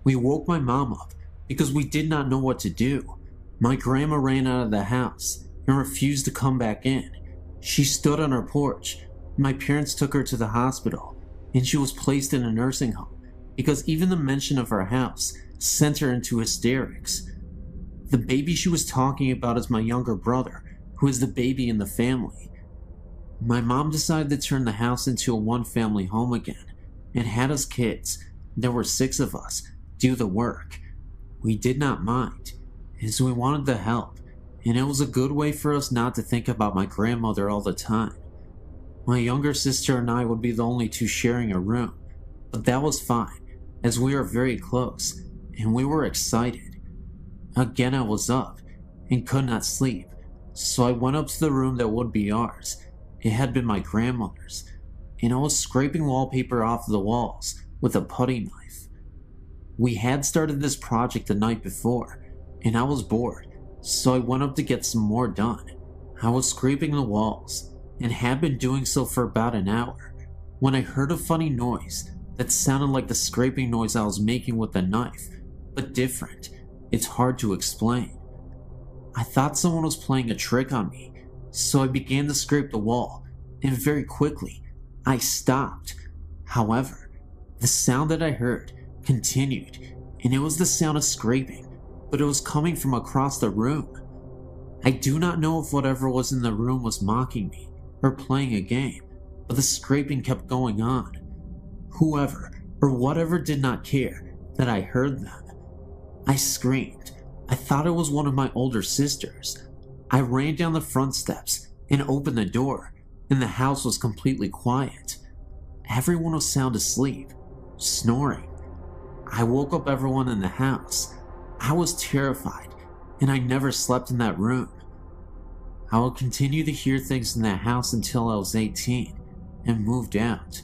S1: We woke my mom up because we did not know what to do. My grandma ran out of the house and refused to come back in. She stood on our porch. My parents took her to the hospital, and she was placed in a nursing home because even the mention of our house sent her into hysterics. The baby she was talking about is my younger brother, who is the baby in the family. My mom decided to turn the house into a one-family home again and had us kids, there were 6 of us, do the work. We did not mind, as we wanted the help, and it was a good way for us not to think about my grandmother all the time. My younger sister and I would be the only 2 sharing a room, but that was fine, as we are very close, and we were excited. Again, I was up and could not sleep, so I went up to the room that would be ours. It had been my grandmother's, and I was scraping wallpaper off the walls with a putty knife. We had started this project the night before, and I was bored, so I went up to get some more done. I was scraping the walls, and had been doing so for about an hour, when I heard a funny noise that sounded like the scraping noise I was making with the knife, but different. It's hard to explain. I thought someone was playing a trick on me, so I began to scrape the wall, and very quickly, I stopped. However, the sound that I heard continued, and it was the sound of scraping, but it was coming from across the room. I do not know if whatever was in the room was mocking me or playing a game, but the scraping kept going on. Whoever or whatever did not care that I heard them. I screamed. I thought it was one of my older sisters. I ran down the front steps and opened the door, and the house was completely quiet. Everyone was sound asleep, snoring. I woke up everyone in the house. I was terrified, and I never slept in that room. I would continue to hear things in that house until I was 18 and moved out.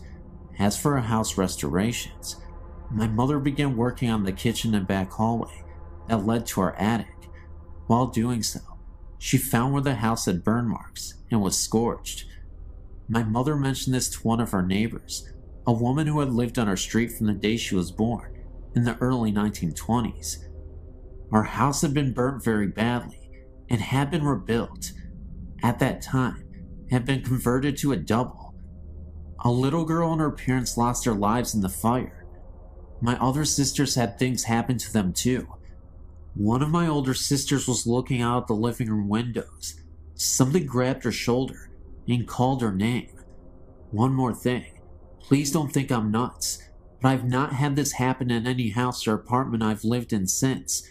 S1: As for our house restorations, my mother began working on the kitchen and back hallway that led to our attic. While doing so, she found where the house had burn marks and was scorched. My mother mentioned this to one of our neighbors, a woman who had lived on our street from the day she was born in the early 1920s. Our house had been burnt very badly and had been rebuilt. At that time, it had been converted to a double. A little girl and her parents lost their lives in the fire. My other sisters had things happen to them too. One of my older sisters was looking out the living room windows. Something grabbed her shoulder and called her name. One more thing, please don't think I'm nuts, but I've not had this happen in any house or apartment I've lived in since.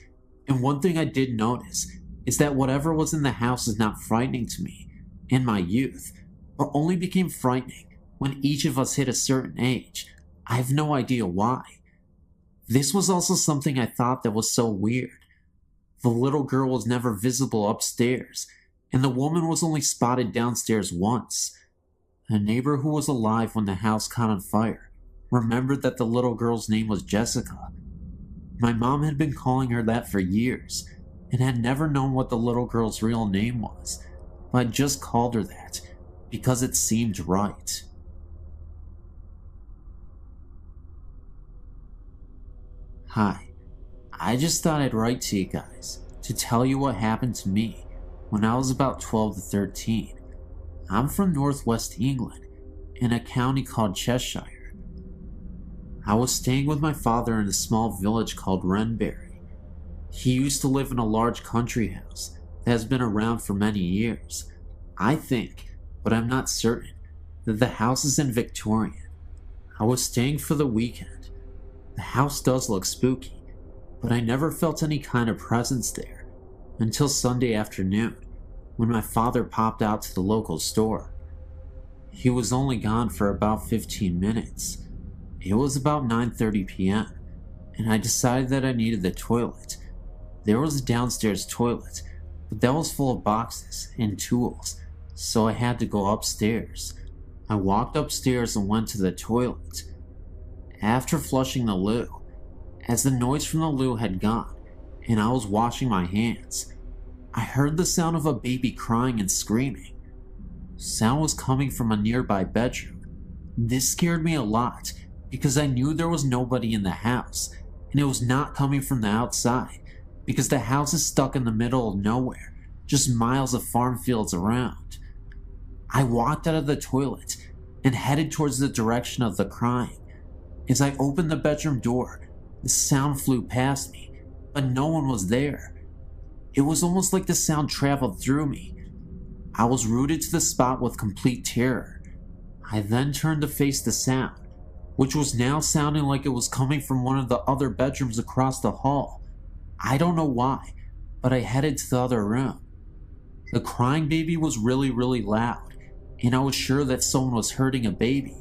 S1: And one thing I did notice is that whatever was in the house is not frightening to me in my youth, but only became frightening when each of us hit a certain age. I have no idea why. This was also something I thought that was so weird. The little girl was never visible upstairs, and the woman was only spotted downstairs once. A neighbor who was alive when the house caught on fire remembered that the little girl's name was Jessica. My mom had been calling her that for years, and had never known what the little girl's real name was, but I just called her that because it seemed right. Hi, I just thought I'd write to you guys to tell you what happened to me when I was about 12 to 13. I'm from northwest England, in a county called Cheshire. I was staying with my father in a small village called Wrenbury. He used to live in a large country house that has been around for many years. I think, but I'm not certain, that the house is in Victorian. I was staying for the weekend. The house does look spooky, but I never felt any kind of presence there until Sunday afternoon when my father popped out to the local store. He was only gone for about 15 minutes. It was about 9:30 p.m. and I decided that I needed the toilet. There was a downstairs toilet, but that was full of boxes and tools, so I had to go upstairs. I walked upstairs and went to the toilet. After flushing the loo, as the noise from the loo had gone and I was washing my hands, I heard the sound of a baby crying and screaming. Sound was coming from a nearby bedroom. This scared me a lot because I knew there was nobody in the house, and it was not coming from the outside, because the house is stuck in the middle of nowhere, just miles of farm fields around. I walked out of the toilet and headed towards the direction of the crying. As I opened the bedroom door, the sound flew past me, but no one was there. It was almost like the sound traveled through me. I was rooted to the spot with complete terror. I then turned to face the sound, which was now sounding like it was coming from one of the other bedrooms across the hall. I don't know why, but I headed to the other room. The crying baby was really loud, and I was sure that someone was hurting a baby.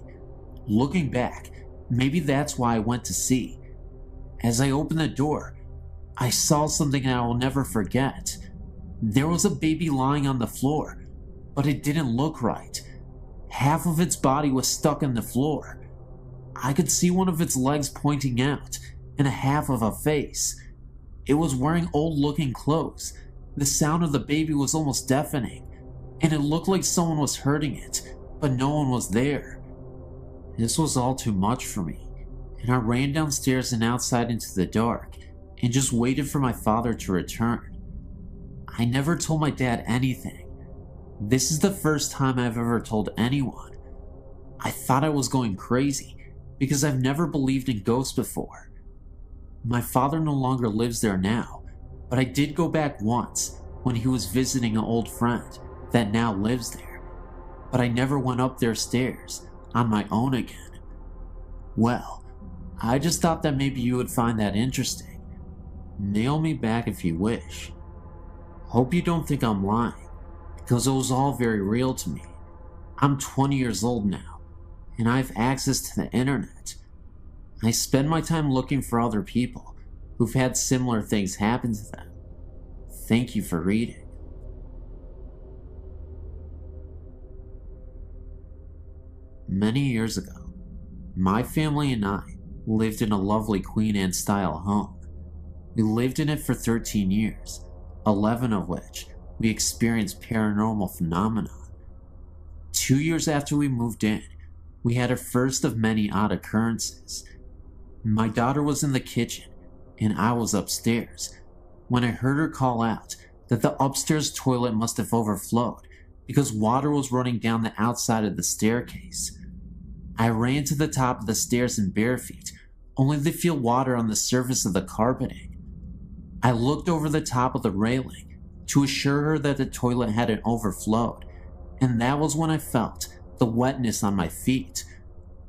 S1: Looking back, maybe that's why I went to see. As I opened the door, I saw something I will never forget. There was a baby lying on the floor, but it didn't look right. Half of its body was stuck in the floor. I could see one of its legs pointing out, and a half of a face. It was wearing old-looking clothes. The sound of the baby was almost deafening, and it looked like someone was hurting it, but no one was there. This was all too much for me, and I ran downstairs and outside into the dark, and just waited for my father to return. I never told my dad anything. This is the first time I've ever told anyone. I thought I was going crazy, because I've never believed in ghosts before. My father no longer lives there now, but I did go back once when he was visiting an old friend that now lives there, but I never went up their stairs on my own again. Well, I just thought that maybe you would find that interesting. Nail me back if you wish. Hope you don't think I'm lying, because it was all very real to me. I'm 20 years old now, and I have access to the internet. I spend my time looking for other people who've had similar things happen to them. Thank you for reading. Many years ago, my family and I lived in a lovely Queen Anne style home. We lived in it for 13 years, 11 of which we experienced paranormal phenomena. 2 years after we moved in, we had a first of many odd occurrences. My daughter was in the kitchen and I was upstairs when I heard her call out that the upstairs toilet must have overflowed because water was running down the outside of the staircase. I ran to the top of the stairs in bare feet, only to feel water on the surface of the carpeting. I looked over the top of the railing to assure her that the toilet hadn't overflowed, and that was when I felt the wetness on my feet,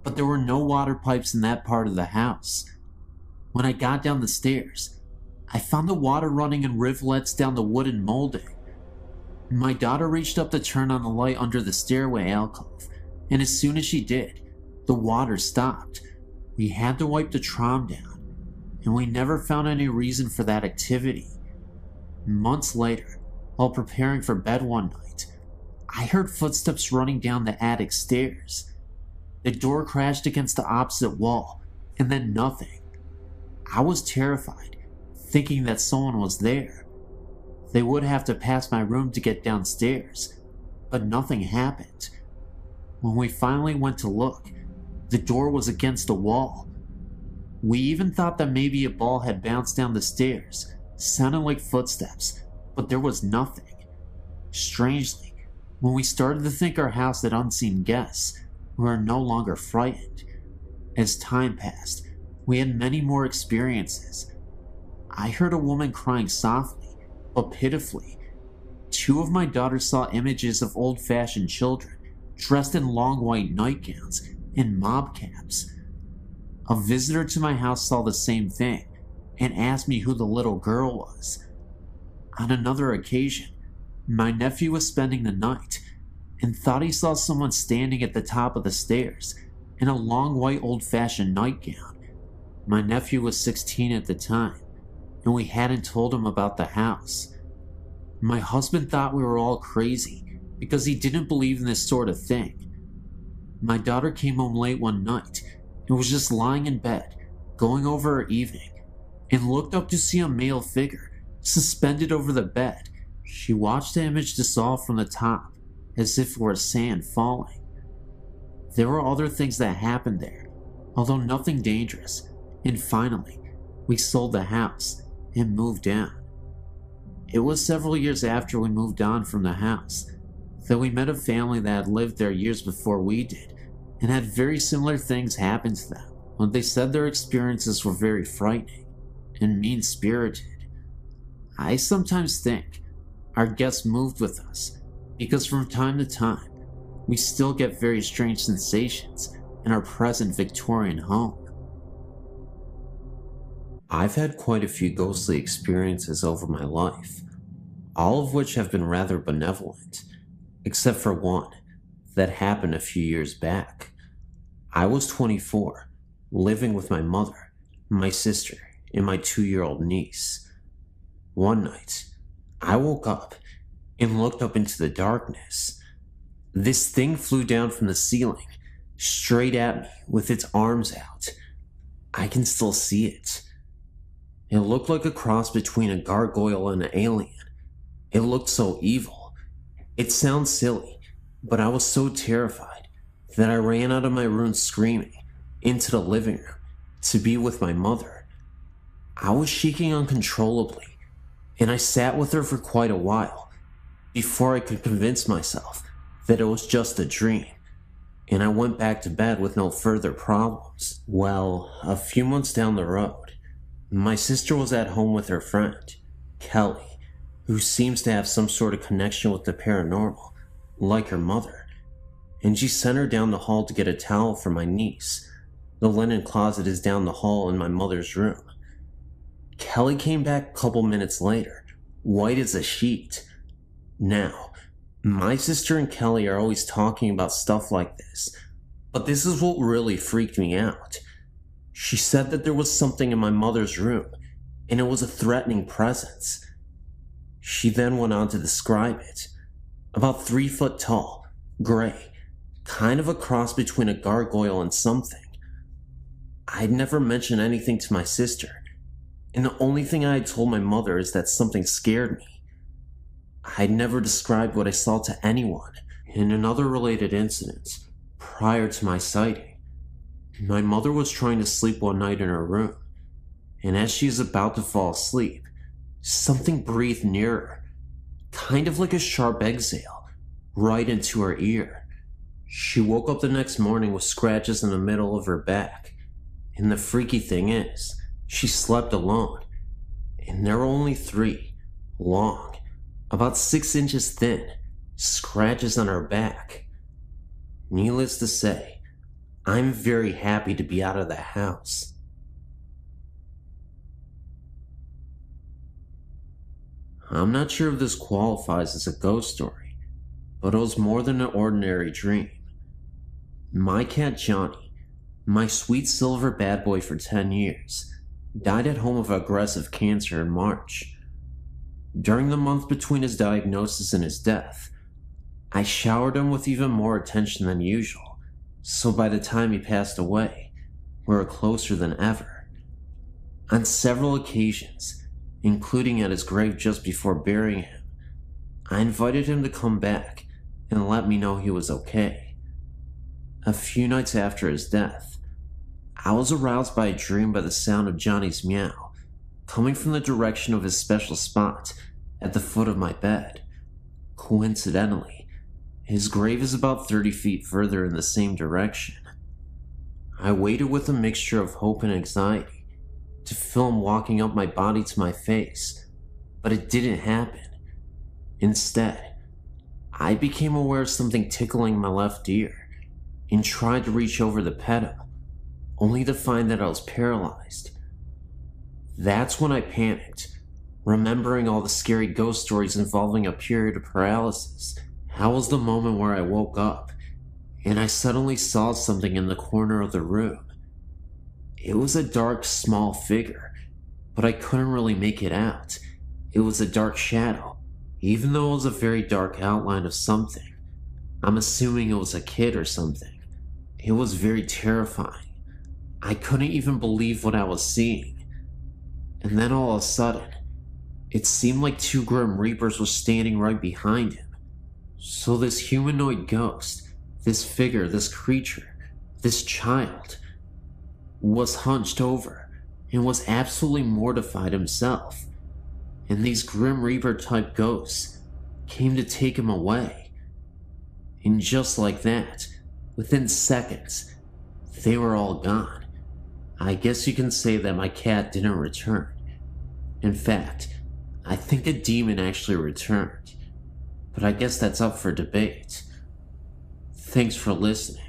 S1: but there were no water pipes in that part of the house. When I got down the stairs, I found the water running in rivulets down the wooden molding. My daughter reached up to turn on the light under the stairway alcove, and as soon as she did, the water stopped. We had to wipe the trom down, and we never found any reason for that activity. Months later, while preparing for bed one night, I heard footsteps running down the attic stairs. The door crashed against the opposite wall, and then nothing. I was terrified, thinking that someone was there. They would have to pass my room to get downstairs, but nothing happened. When we finally went to look, the door was against the wall. We even thought that maybe a ball had bounced down the stairs, sounding like footsteps, but there was nothing. Strangely, when we started to think our house had unseen guests, we were no longer frightened. As time passed, we had many more experiences. I heard a woman crying softly, but pitifully. 2 of my daughters saw images of old-fashioned children, dressed in long white nightgowns and mob caps. A visitor to my house saw the same thing, and asked me who the little girl was. On another occasion, my nephew was spending the night, and thought he saw someone standing at the top of the stairs in a long white old-fashioned nightgown. My nephew was 16 at the time, and we hadn't told him about the house. My husband thought we were all crazy because he didn't believe in this sort of thing. My daughter came home late one night and was just lying in bed, going over her evening, and looked up to see a male figure suspended over the bed. She watched the image dissolve from the top, as if it were sand falling. There were other things that happened there, although nothing dangerous, and finally, we sold the house and moved down. It was several years after we moved on from the house that we met a family that had lived there years before we did and had very similar things happen to them. When they said their experiences were very frightening and mean-spirited. I sometimes think our guests moved with us because from time to time, we still get very strange sensations in our present Victorian home. I've had quite a few ghostly experiences over my life, all of which have been rather benevolent, except for one that happened a few years back. I was 24, living with my mother, my sister, and my 2-year-old niece. One night, I woke up and looked up into the darkness. This thing flew down from the ceiling, straight at me with its arms out. I can still see it. It looked like a cross between a gargoyle and an alien. It looked so evil. It sounds silly, but I was so terrified that I ran out of my room screaming into the living room to be with my mother. I was shaking uncontrollably, and I sat with her for quite a while before I could convince myself that it was just a dream, and I went back to bed with no further problems. Well, a few months down the road, my sister was at home with her friend, Kelly, who seems to have some sort of connection with the paranormal, like her mother, and she sent her down the hall to get a towel for my niece. The linen closet is down the hall in my mother's room. Kelly came back a couple minutes later, white as a sheet. Now, my sister and Kelly are always talking about stuff like this, but this is what really freaked me out. She said that there was something in my mother's room, and it was a threatening presence. She then went on to describe it. About 3 foot tall, gray, kind of a cross between a gargoyle and something. I'd never mentioned anything to my sister, and the only thing I had told my mother is that something scared me. I'd never described what I saw to anyone. In another related incident, prior to my sighting, my mother was trying to sleep one night in her room, and as she is about to fall asleep, something breathed near her, kind of like a sharp exhale, right into her ear. She woke up the next morning with scratches in the middle of her back, and the freaky thing is, she slept alone, and there were only 3, long, about 6 inches thin, scratches on her back. Needless to say, I'm very happy to be out of the house. I'm not sure if this qualifies as a ghost story, but it was more than an ordinary dream. My cat Johnny, my sweet silver bad boy for 10 years, died at home of aggressive cancer in March. During the month between his diagnosis and his death, I showered him with even more attention than usual. So by the time he passed away, we were closer than ever. On several occasions, including at his grave just before burying him, I invited him to come back and let me know he was okay. A few nights after his death, I was aroused by a dream by the sound of Johnny's meow, coming from the direction of his special spot at the foot of my bed. Coincidentally, his grave is about 30 feet further in the same direction. I waited with a mixture of hope and anxiety to feel him walking up my body to my face, but it didn't happen. Instead, I became aware of something tickling my left ear and tried to reach over to pet him, only to find that I was paralyzed. That's when I panicked, remembering all the scary ghost stories involving a period of paralysis. That was the moment where I woke up, and I suddenly saw something in the corner of the room. It was a dark, small figure, but I couldn't really make it out. It was a dark shadow, even though it was a very dark outline of something. I'm assuming it was a kid or something. It was very terrifying. I couldn't even believe what I was seeing. And then all of a sudden, it seemed like 2 Grim Reapers were standing right behind him. So this humanoid ghost, this figure, this creature, this child, was hunched over and was absolutely mortified himself, and these Grim Reaper type ghosts came to take him away. And just like that, within seconds, they were all gone. I guess you can say that my cat didn't return. In fact, I think a demon actually returned, but I guess that's up for debate. Thanks for listening.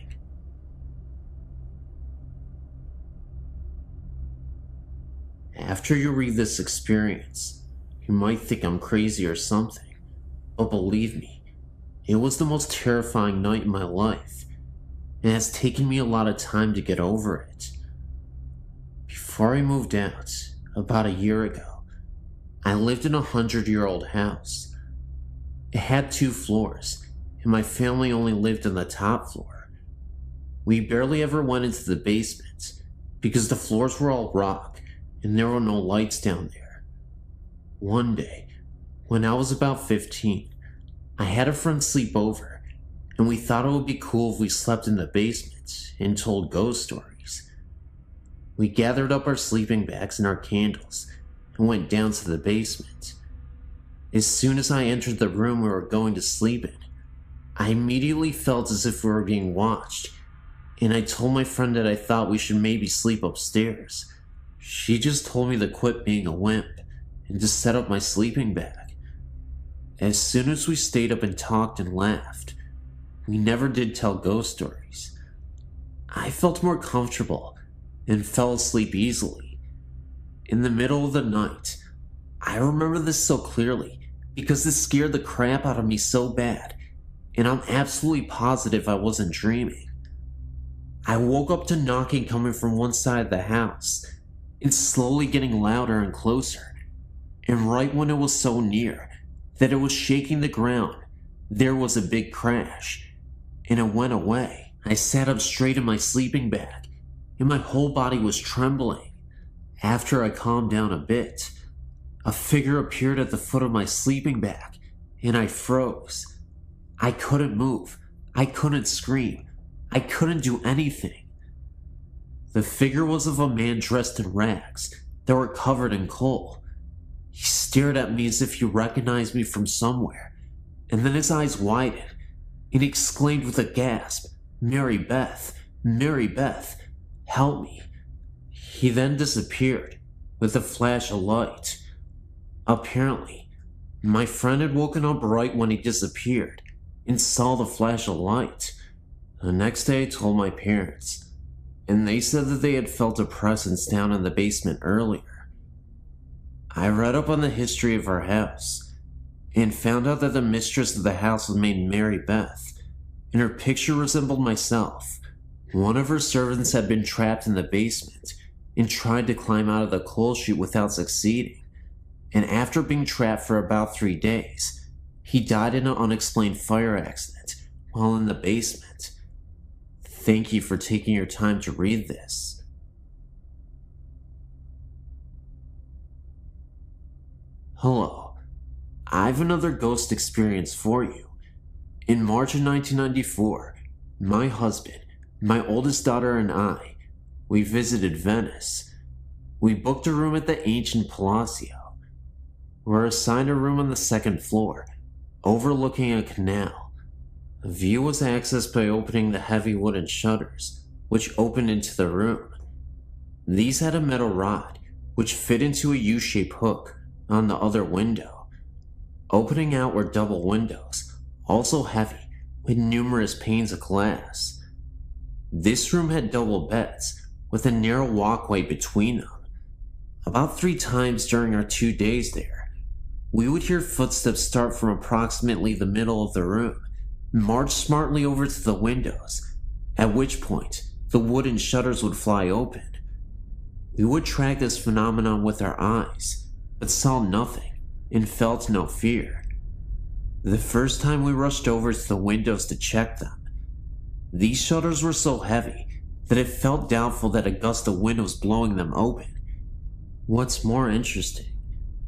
S1: After you read this experience, you might think I'm crazy or something, but believe me, it was the most terrifying night in my life, and it has taken me a lot of time to get over it. Before I moved out, about a year ago, I lived in a 100-year-old house. It had 2 floors, and my family only lived on the top floor. We barely ever went into the basement, because the floors were all rock, and there were no lights down there. One day, when I was about 15, I had a friend sleep over, and we thought it would be cool if we slept in the basement and told ghost stories. We gathered up our sleeping bags and our candles and went down to the basement. As soon as I entered the room we were going to sleep in, I immediately felt as if we were being watched, and I told my friend that I thought we should maybe sleep upstairs. She just told me to quit being a wimp and to set up my sleeping bag. As soon as we stayed up and talked and laughed, we never did tell ghost stories. I felt more comfortable and fell asleep easily. In the middle of the night, I remember this so clearly because this scared the crap out of me so bad, and I'm absolutely positive I wasn't dreaming. I woke up to knocking coming from one side of the house, and slowly getting louder and closer, and right when it was so near that it was shaking the ground, there was a big crash, and it went away. I sat up straight in my sleeping bag, and my whole body was trembling. After I calmed down a bit, a figure appeared at the foot of my sleeping bag, and I froze. I couldn't move, I couldn't scream, I couldn't do anything. The figure was of a man dressed in rags that were covered in coal. He stared at me as if he recognized me from somewhere, and then his eyes widened, and he exclaimed with a gasp, "Mary Beth, Mary Beth, help me." He then disappeared with a flash of light. Apparently, my friend had woken up right when he disappeared and saw the flash of light. The next day I told my parents, and they said that they had felt a presence down in the basement earlier. I read up on the history of our house, and found out that the mistress of the house was named Mary Beth, and her picture resembled myself. One of her servants had been trapped in the basement, and tried to climb out of the coal chute without succeeding, and after being trapped for about 3 days, he died in an unexplained fire accident while in the basement. Thank you for taking your time to read this. Hello, I have another ghost experience for you. In March of 1994, my husband, my oldest daughter, and I, we visited Venice. We booked a room at the ancient Palazzo. We were assigned a room on the 2nd floor, overlooking a canal. The view was accessed by opening the heavy wooden shutters, which opened into the room. These had a metal rod, which fit into a U-shaped hook on the other window. Opening out were double windows, also heavy, with numerous panes of glass. This room had double beds, with a narrow walkway between them. About 3 times during our 2 days there, we would hear footsteps start from approximately the middle of the room, march smartly over to the windows, at which point the wooden shutters would fly open. We would track this phenomenon with our eyes, but saw nothing and felt no fear. The first time we rushed over to the windows to check them, these shutters were so heavy that it felt doubtful that a gust of wind was blowing them open. What's more interesting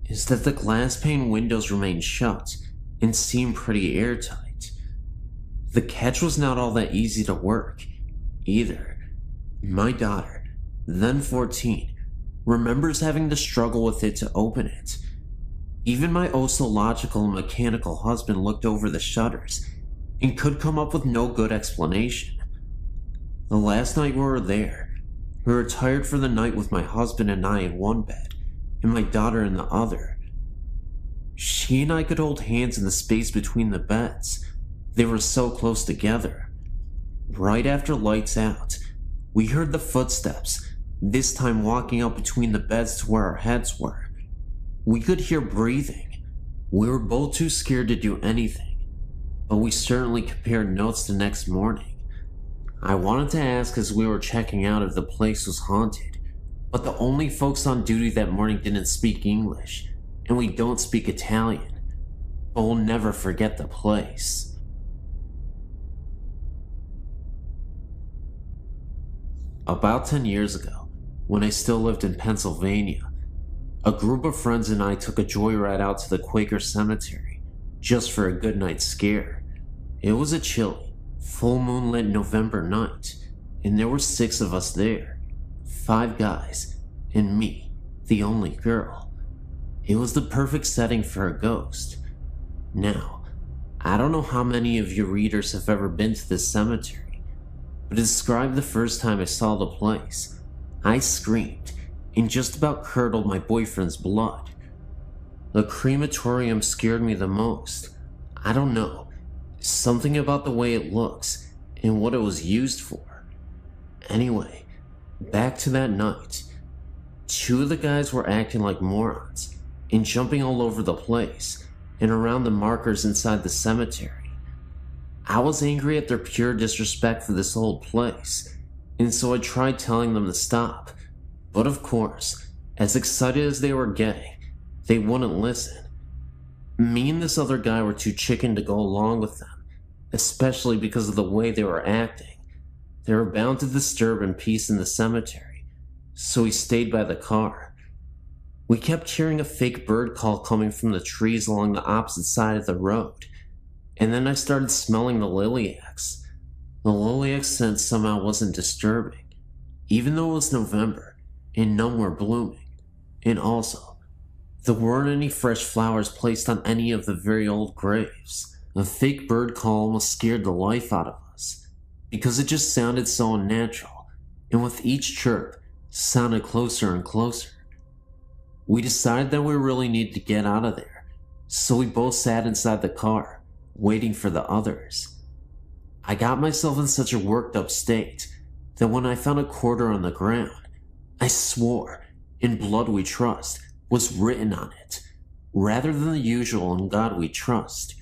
S1: is that the glass pane windows remained shut and seemed pretty airtight. The catch was not all that easy to work, either. My daughter, Then 14, remembers having to struggle with it to open it. Even my oh-so-logical and mechanical husband looked over the shutters and could come up with no good explanation. The last night we were there, we were retired for the night with my husband and I in one bed, and my daughter in the other. She and I could hold hands in the space between the beds. They were so close together. Right after lights out, we heard the footsteps, this time walking up between the beds to where our heads were. We could hear breathing. We were both too scared to do anything, but we certainly compared notes the next morning. I wanted to ask as we were checking out if the place was haunted, but the only folks on duty that morning didn't speak English, and we don't speak Italian, but we'll never forget the place. About 10 years ago, when I still lived in Pennsylvania, a group of friends and I took a joyride out to the Quaker cemetery, just for a good night scare. It was a chilly, full moonlit November night, and there were 6 of us there, 5 guys, and me, the only girl. It was the perfect setting for a ghost. Now, I don't know how many of your readers have ever been to this cemetery, but to describe the first time I saw the place, I screamed and just about curdled my boyfriend's blood. The crematorium scared me the most. I don't know, something about the way it looks and what it was used for. Anyway, back to that night. 2 of the guys were acting like morons and jumping all over the place and around the markers inside the cemetery. I was angry at their pure disrespect for this old place, and so I tried telling them to stop. But of course, as excited as they were getting, they wouldn't listen. Me and this other guy were too chicken to go along with them, especially because of the way they were acting. They were bound to disturb peace in the cemetery, so we stayed by the car. We kept hearing a fake bird call coming from the trees along the opposite side of the road. And then I started smelling the lilacs. The lilac scent somehow wasn't disturbing, even though it was November and none were blooming. And also, there weren't any fresh flowers placed on any of the very old graves. The fake bird call almost scared the life out of us, because it just sounded so unnatural, and with each chirp, sounded closer and closer. We decided that we really needed to get out of there, so we both sat inside the car, waiting for the others. I got myself in such a worked up state that when I found a quarter on the ground, I swore, "In blood we trust," was written on it, rather than the usual "In God we trust."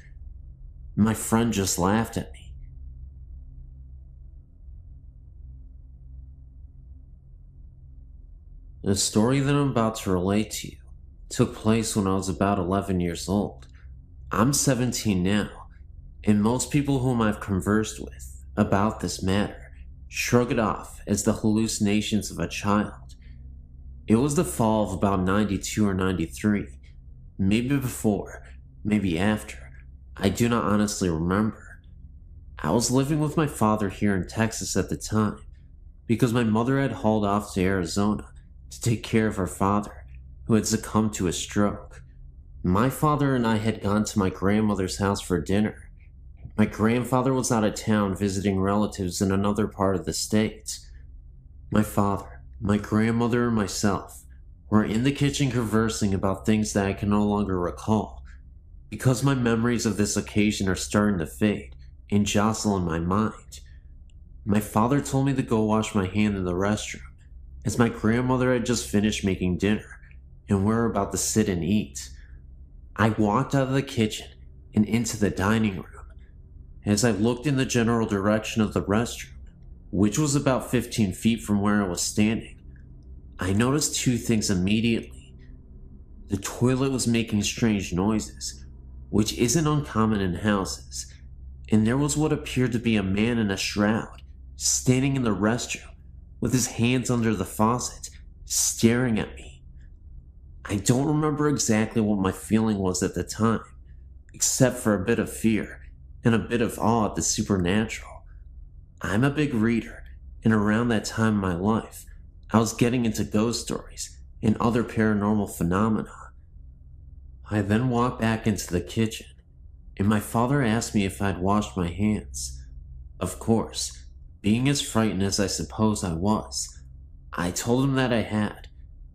S1: My friend just laughed at me. The story that I'm about to relate to you took place when I was about 11 years old. I'm 17 now, and most people whom I've conversed with about this matter shrug it off as the hallucinations of a child. It was the fall of about 92 or 93, maybe before, maybe after. I do not honestly remember. I was living with my father here in Texas at the time, because my mother had hauled off to Arizona to take care of her father, who had succumbed to a stroke. My father and I had gone to my grandmother's house for dinner. My grandfather was out of town visiting relatives in another part of the state. My father, my grandmother, and myself were in the kitchen conversing about things that I can no longer recall, because my memories of this occasion are starting to fade and jostle in my mind. My father told me to go wash my hand in the restroom, as my grandmother had just finished making dinner, and we were about to sit and eat. I walked out of the kitchen and into the dining room. As I looked in the general direction of the restroom, which was about 15 feet from where I was standing, I noticed 2 things immediately. The toilet was making strange noises, which isn't uncommon in houses, and there was what appeared to be a man in a shroud, standing in the restroom, with his hands under the faucet, staring at me. I don't remember exactly what my feeling was at the time, except for a bit of fear and a bit of awe at the supernatural. I'm a big reader, and around that time in my life, I was getting into ghost stories and other paranormal phenomena. I then walked back into the kitchen, and my father asked me if I'd washed my hands. Of course, being as frightened as I suppose I was, I told him that I had,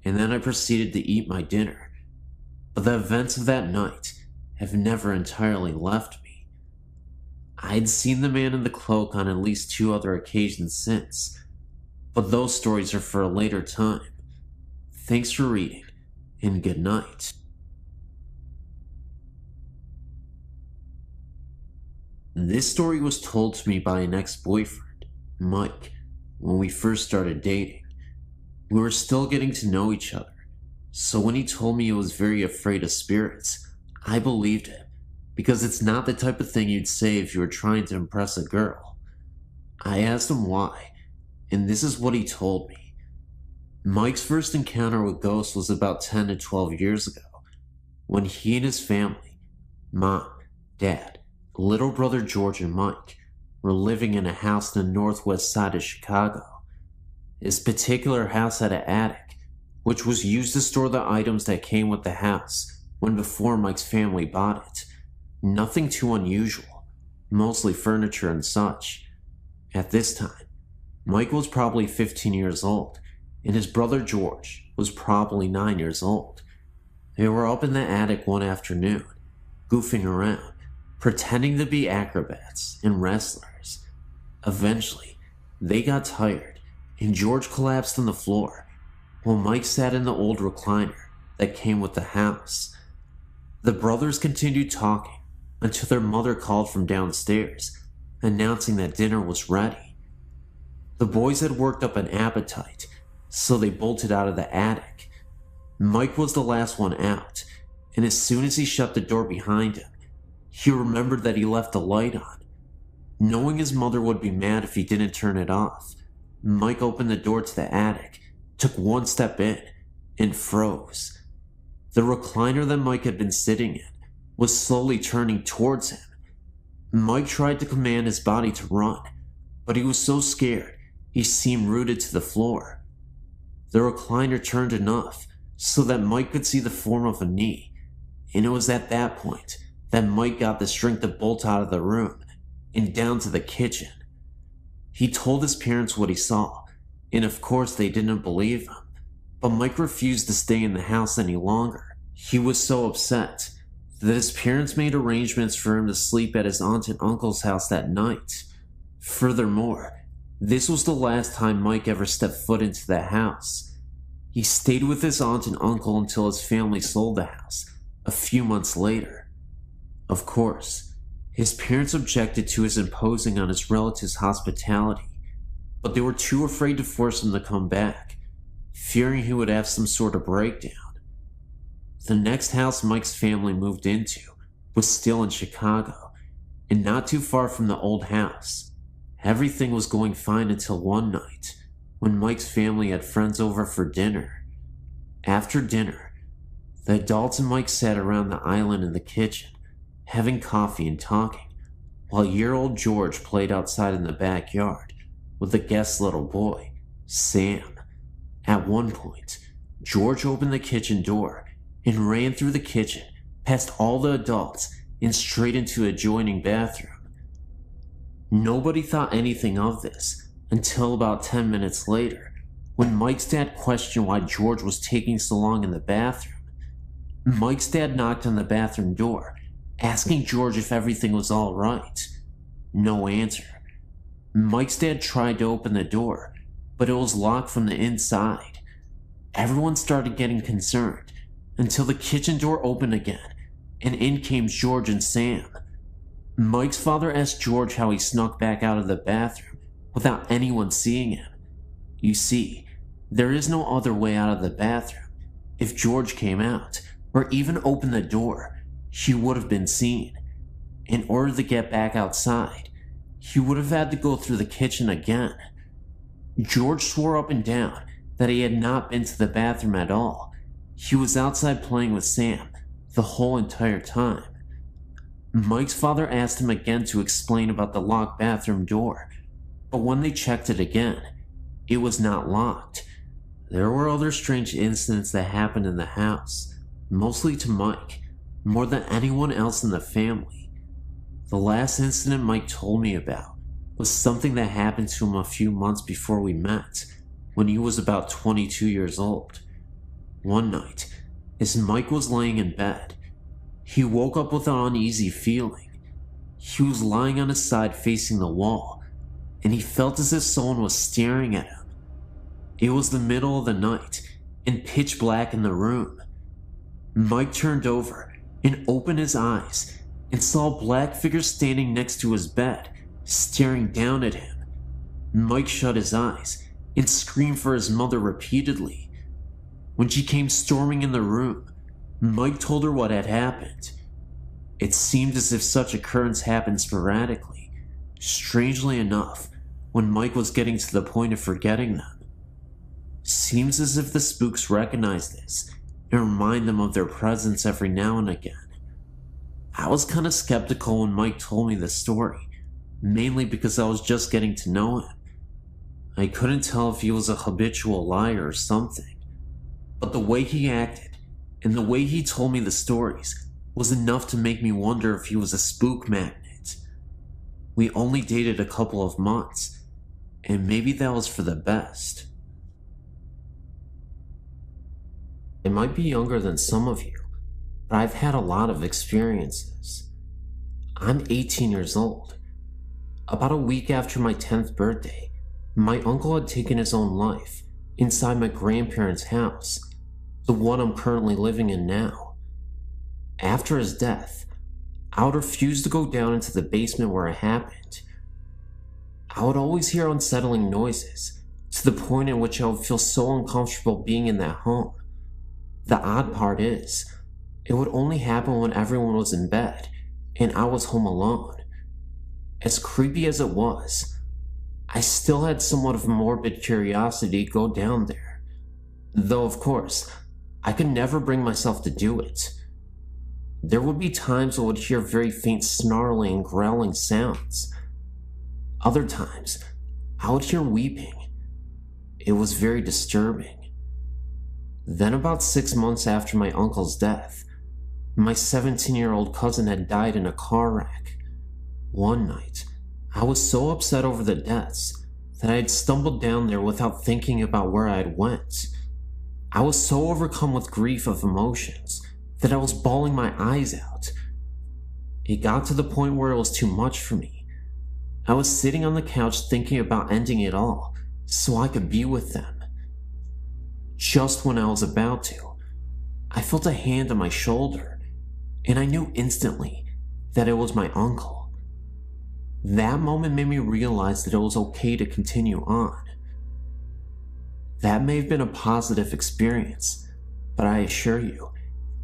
S1: and then I proceeded to eat my dinner. But the events of that night have never entirely left me. I'd seen the man in the cloak on at least 2 other occasions since, but those stories are for a later time. Thanks for reading, and good night. This story was told to me by an ex-boyfriend, Mike, when we first started dating. We were still getting to know each other, so when he told me he was very afraid of spirits, I believed him, because it's not the type of thing you'd say if you were trying to impress a girl. I asked him why, and this is what he told me. Mike's first encounter with ghosts was about 10 to 12 years ago, when he and his family, mom, dad, little brother George and Mike, were living in a house in the northwest side of Chicago. This particular house had an attic, which was used to store the items that came with the house when before Mike's family bought it. Nothing too unusual, mostly furniture and such. At this time, Mike was probably 15 years old, and his brother George was probably 9 years old. They were up in the attic one afternoon, goofing around, pretending to be acrobats and wrestlers. Eventually, they got tired, and George collapsed on the floor, while Mike sat in the old recliner that came with the house. The brothers continued talking until their mother called from downstairs, announcing that dinner was ready. The boys had worked up an appetite, so they bolted out of the attic. Mike was the last one out, and as soon as he shut the door behind him, he remembered that he left the light on. Knowing his mother would be mad if he didn't turn it off, Mike opened the door to the attic, took one step in, and froze. The recliner that Mike had been sitting in was slowly turning towards him. Mike tried to command his body to run, but he was so scared he seemed rooted to the floor. The recliner turned enough so that Mike could see the form of a knee, and it was at that point that Mike got the strength to bolt out of the room and down to the kitchen. He told his parents what he saw, and of course they didn't believe him, but Mike refused to stay in the house any longer. He was so upset that his parents made arrangements for him to sleep at his aunt and uncle's house that night. Furthermore, this was the last time Mike ever stepped foot into the house. He stayed with his aunt and uncle until his family sold the house a few months later. Of course, his parents objected to his imposing on his relatives' hospitality, but they were too afraid to force him to come back, fearing he would have some sort of breakdown. The next house Mike's family moved into was still in Chicago, and not too far from the old house. Everything was going fine until one night, when Mike's family had friends over for dinner. After dinner, the adults and Mike sat around the island in the kitchen, having coffee and talking, while year-old George played outside in the backyard with the guest's little boy, Sam. At one point, George opened the kitchen door and ran through the kitchen, past all the adults, and straight into the adjoining bathroom. Nobody thought anything of this until about 10 minutes later, when Mike's dad questioned why George was taking so long in the bathroom. Mike's dad knocked on the bathroom door, asking George if everything was all right. No answer. Mike's dad tried to open the door, but it was locked from the inside. Everyone started getting concerned until the kitchen door opened again, and in came George and Sam. Mike's father asked George how he snuck back out of the bathroom without anyone seeing him. You see, there is no other way out of the bathroom. If George came out, or even opened the door, he would have been seen. In order to get back outside, he would have had to go through the kitchen again. George swore up and down that he had not been to the bathroom at all. He was outside playing with Sam the whole entire time. Mike's father asked him again to explain about the locked bathroom door, but when they checked it again, it was not locked. There were other strange incidents that happened in the house, mostly to Mike, more than anyone else in the family. The last incident Mike told me about was something that happened to him a few months before we met, when he was about 22 years old. One night, as Mike was laying in bed, he woke up with an uneasy feeling. He was lying on his side facing the wall, and he felt as if someone was staring at him. It was the middle of the night, and pitch black in the room. Mike turned over and opened his eyes and saw a black figure standing next to his bed, staring down at him. Mike shut his eyes and screamed for his mother repeatedly. When she came storming in the room, Mike told her what had happened. It seemed as if such occurrence happened sporadically, strangely enough, when Mike was getting to the point of forgetting them. Seems as if the spooks recognize this and remind them of their presence every now and again. I was kind of skeptical when Mike told me the story, mainly because I was just getting to know him. I couldn't tell if he was a habitual liar or something, but the way he acted and the way he told me the stories was enough to make me wonder if he was a spook magnet. We only dated a couple of months, and maybe that was for the best. I might be younger than some of you, but I've had a lot of experiences. I'm 18 years old. About a week after my 10th birthday, my uncle had taken his own life inside my grandparents' house, the one I'm currently living in now. After his death, I would refuse to go down into the basement where it happened. I would always hear unsettling noises, to the point at which I would feel so uncomfortable being in that home. The odd part is, it would only happen when everyone was in bed and I was home alone. As creepy as it was, I still had somewhat of a morbid curiosity to go down there. Though, of course, I could never bring myself to do it. There would be times I would hear very faint snarling and growling sounds. Other times, I would hear weeping. It was very disturbing. Then about 6 months after my uncle's death, my 17-year-old cousin had died in a car wreck. One night, I was so upset over the deaths that I had stumbled down there without thinking about where I had went. I was so overcome with grief of emotions that I was bawling my eyes out. It got to the point where it was too much for me. I was sitting on the couch thinking about ending it all so I could be with them. Just when I was about to, I felt a hand on my shoulder, and I knew instantly that it was my uncle. That moment made me realize that it was okay to continue on. That may have been a positive experience, but I assure you,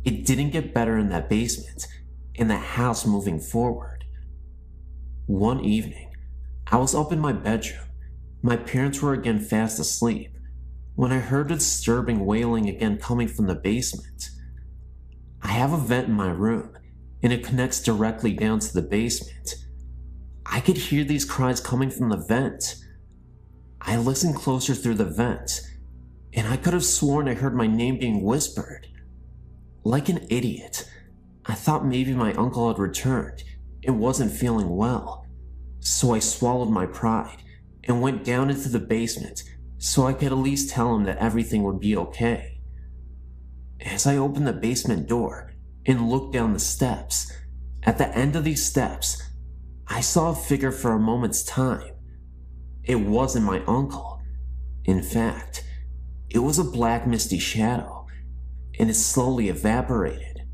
S1: it didn't get better in that basement, in the house moving forward. One evening, I was up in my bedroom. My parents were again fast asleep, when I heard a disturbing wailing again coming from the basement. I have a vent in my room, and it connects directly down to the basement. I could hear these cries coming from the vent. I listened closer through the vent, and I could have sworn I heard my name being whispered. Like an idiot, I thought maybe my uncle had returned and wasn't feeling well, so I swallowed my pride and went down into the basement so I could at least tell him that everything would be okay. As I opened the basement door and looked down the steps, at the end of these steps, I saw a figure for a moment's time. It wasn't my uncle. In fact, it was a black misty shadow, and it slowly evaporated.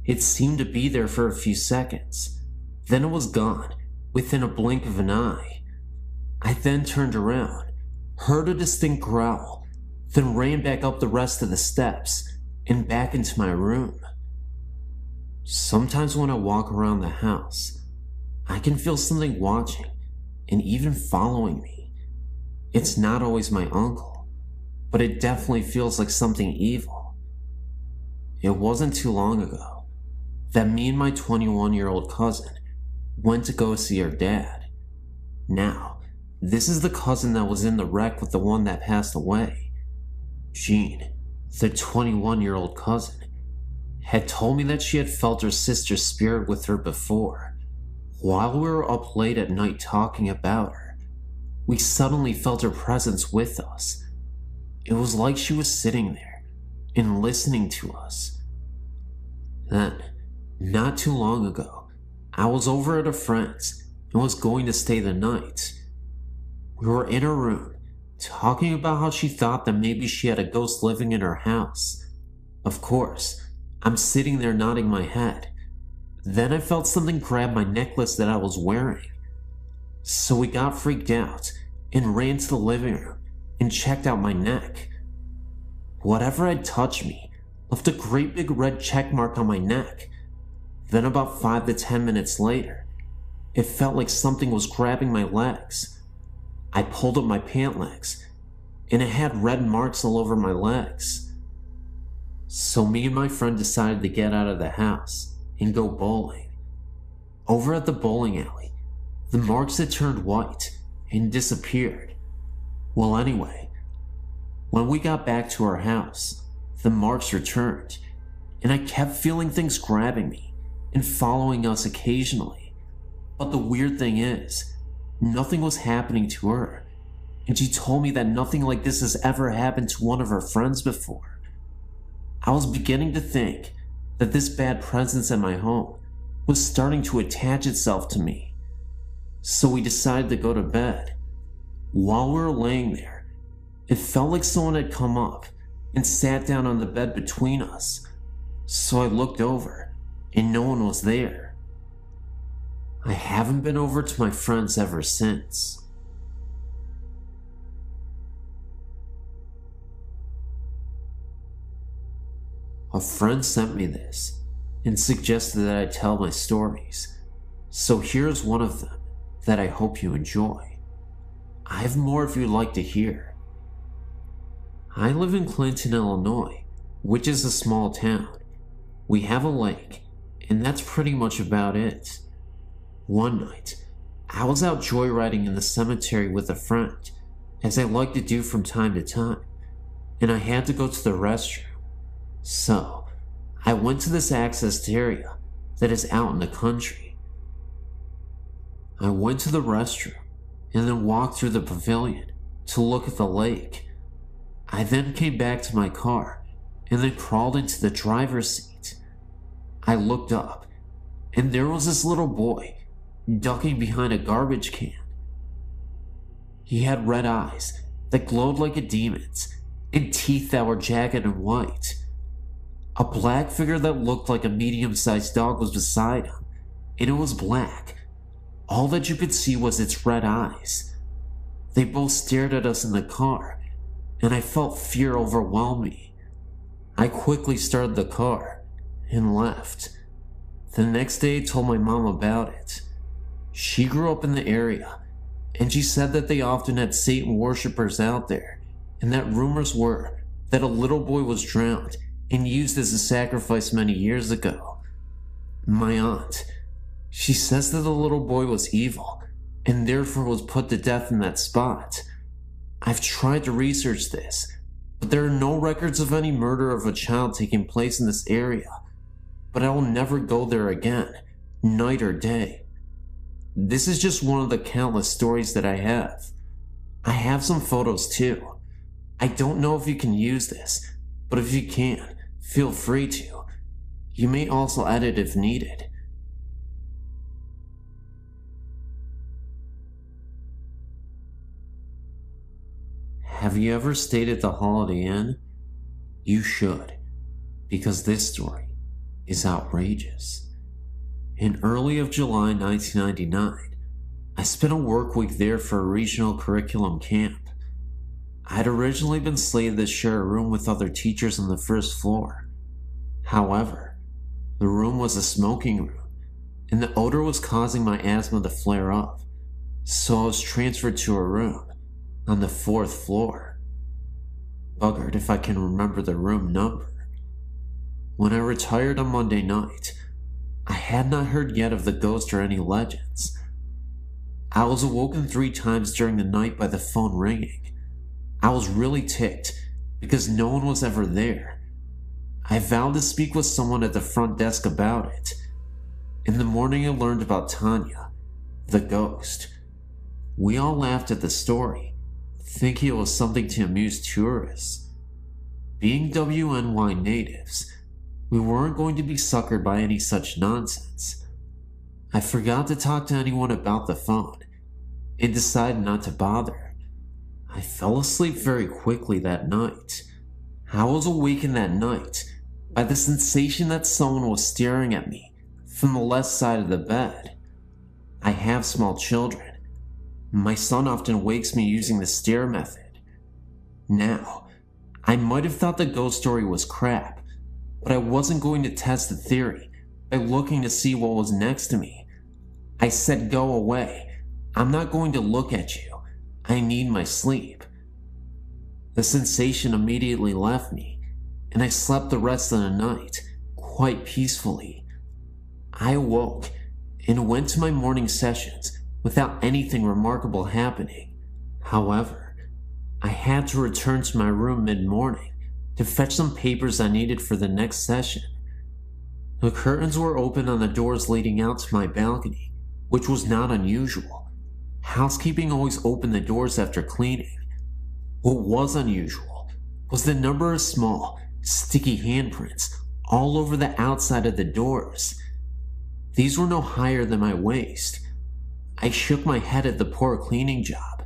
S1: It seemed to be there for a few seconds, then it was gone within a blink of an eye. I then turned around, heard a distinct growl, then ran back up the rest of the steps and back into my room. Sometimes when I walk around the house, I can feel something watching and even following me. It's not always my uncle, but it definitely feels like something evil. It wasn't too long ago that me and my 21-year-old cousin went to go see her dad. Now, this is the cousin that was in the wreck with the one that passed away. Jean, the 21-year-old cousin, had told me that she had felt her sister's spirit with her before. While we were up late at night talking about her, we suddenly felt her presence with us. It was like she was sitting there and listening to us. Then, not too long ago, I was over at a friend's and was going to stay the night. We were in her room, talking about how she thought that maybe she had a ghost living in her house. Of course, I'm sitting there nodding my head. Then I felt something grab my necklace that I was wearing. So we got freaked out and ran to the living room and checked out my neck. Whatever had touched me left a great big red check mark on my neck. Then about 5 to 10 minutes later, it felt like something was grabbing my legs. I pulled up my pant legs, and it had red marks all over my legs. So me and my friend decided to get out of the house and go bowling. Over at the bowling alley, the marks had turned white and disappeared. Well, anyway, when we got back to our house, the marks returned, and I kept feeling things grabbing me and following us occasionally. But the weird thing is, nothing was happening to her, and she told me that nothing like this has ever happened to one of her friends before. I was beginning to think that this bad presence at my home was starting to attach itself to me. So we decided to go to bed. While we were laying there, it felt like someone had come up and sat down on the bed between us. So I looked over, and no one was there. I haven't been over to my friend's ever since. A friend sent me this and suggested that I tell my stories, so here's one of them that I hope you enjoy. I have more if you'd like to hear. I live in Clinton, Illinois, which is a small town. We have a lake, and that's pretty much about it. One night, I was out joyriding in the cemetery with a friend, as I like to do from time to time, and I had to go to the restroom. So, I went to this accessed area that is out in the country. I went to the restroom and then walked through the pavilion to look at the lake. I then came back to my car and then crawled into the driver's seat. I looked up, and there was this little boy ducking behind a garbage can. He had red eyes that glowed like a demon's and teeth that were jagged and white. A black figure that looked like a medium-sized dog was beside him, and it was black. All that you could see was its red eyes. They both stared at us in the car, and I felt fear overwhelm me. I quickly started the car and left. The next day I told my mom about it. She grew up in the area, and she said that they often had Satan worshippers out there, and that rumors were that a little boy was drowned and used as a sacrifice many years ago. My aunt, she says that the little boy was evil, and therefore was put to death in that spot. I've tried to research this, but there are no records of any murder of a child taking place in this area. But I will never go there again, night or day. This is just one of the countless stories that I have. I have some photos too. I don't know if you can use this, but if you can, feel free to. You may also edit if needed. Have you ever stayed at the Holiday Inn? You should, because this story is outrageous. In early of July 1999, I spent a work week there for a regional curriculum camp. I had originally been slated to share a room with other teachers on the first floor. However, the room was a smoking room, and the odor was causing my asthma to flare up, so I was transferred to a room on the 4th floor. Buggered if I can remember the room number. When I retired on Monday night, I had not heard yet of the ghost or any legends. I was awoken 3 times during the night by the phone ringing. I was really ticked because no one was ever there. I vowed to speak with someone at the front desk about it. In the morning I learned about Tanya, the ghost. We all laughed at the story, thinking it was something to amuse tourists. Being WNY natives, we weren't going to be suckered by any such nonsense. I forgot to talk to anyone about the phone, and decided not to bother. I fell asleep very quickly that night. I was awakened that night by the sensation that someone was staring at me from the left side of the bed. I have small children. My son often wakes me using the stare method. Now, I might have thought the ghost story was crap, but I wasn't going to test the theory by looking to see what was next to me. I said, "Go away. I'm not going to look at you. I need my sleep." The sensation immediately left me, and I slept the rest of the night quite peacefully. I awoke and went to my morning sessions without anything remarkable happening. However, I had to return to my room mid-morning to fetch some papers I needed for the next session. The curtains were open on the doors leading out to my balcony, which was not unusual. Housekeeping always opened the doors after cleaning. What was unusual was the number of small, sticky handprints all over the outside of the doors. These were no higher than my waist. I shook my head at the poor cleaning job.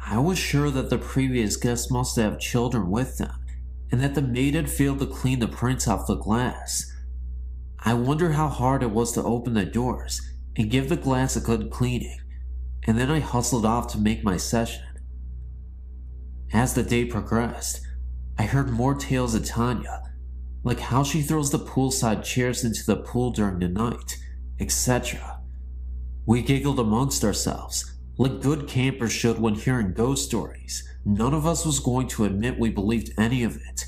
S1: I was sure that the previous guests must have children with them, and that the maid had failed to clean the prints off the glass. I wonder how hard it was to open the doors and give the glass a good cleaning, and then I hustled off to make my session. As the day progressed, I heard more tales of Tanya, like how she throws the poolside chairs into the pool during the night, etc. We giggled amongst ourselves, like good campers should when hearing ghost stories. None of us was going to admit we believed any of it,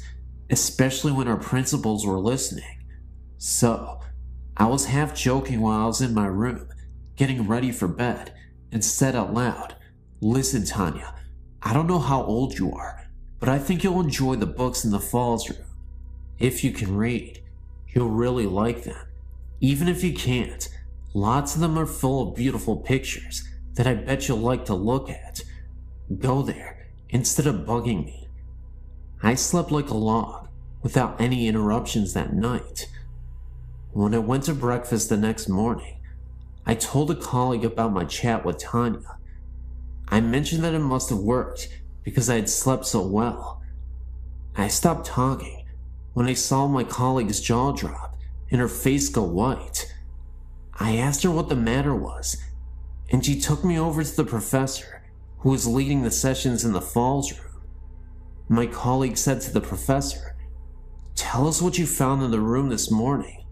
S1: especially when our principals were listening. So, I was half joking while I was in my room, getting ready for bed, and said out loud, "Listen, Tanya, I don't know how old you are, but I think you'll enjoy the books in the Falls room. If you can read, you'll really like them. Even if you can't, lots of them are full of beautiful pictures that I bet you'll like to look at. Go there instead of bugging me." I slept like a log without any interruptions that night. When I went to breakfast the next morning, I told a colleague about my chat with Tanya. I mentioned that it must have worked because I had slept so well. I stopped talking when I saw my colleague's jaw drop and her face go white. I asked her what the matter was, and she took me over to the professor who was leading the sessions in the Falls room. My colleague said to the professor, "Tell us what you found in the room this morning."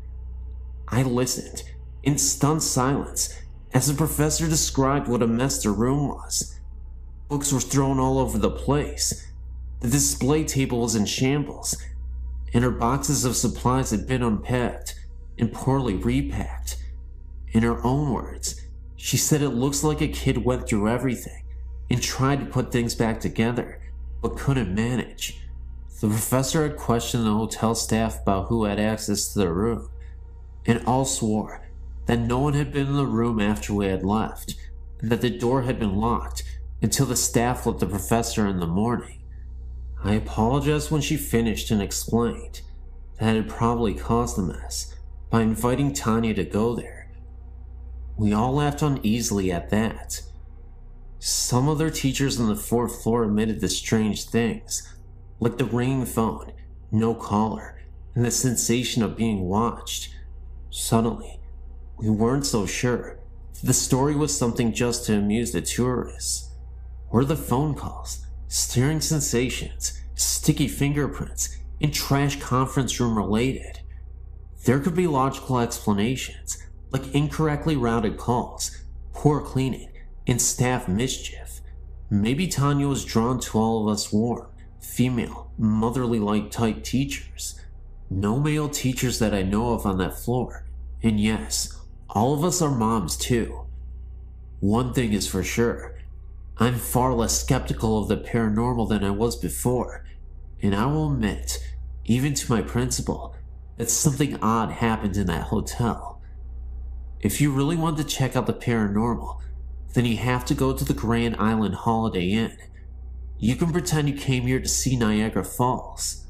S1: I listened in stunned silence as the professor described what a mess the room was. Books were thrown all over the place. The display table was in shambles, and her boxes of supplies had been unpacked and poorly repacked. In her own words, she said it looks like a kid went through everything and tried to put things back together, but couldn't manage. The professor had questioned the hotel staff about who had access to the room, and all swore that no one had been in the room after we had left, and that the door had been locked until the staff let the professor in the morning. I apologized when she finished and explained that it had probably caused a mess by inviting Tanya to go there. We all laughed uneasily at that. Some other teachers on the fourth floor admitted the strange things, like the ringing phone, no caller, and the sensation of being watched. Suddenly, we weren't so sure if the story was something just to amuse the tourists. Were the phone calls, stirring sensations, sticky fingerprints, and trash conference room related? There could be logical explanations, like incorrectly routed calls, poor cleaning, and staff mischief. Maybe Tanya was drawn to all of us warm, female, motherly-like type teachers. No male teachers that I know of on that floor, and yes, all of us are moms too. One thing is for sure, I'm far less skeptical of the paranormal than I was before, and I will admit, even to my principal, that something odd happened in that hotel. If you really want to check out the paranormal, then you have to go to the Grand Island Holiday Inn. You can pretend you came here to see Niagara Falls.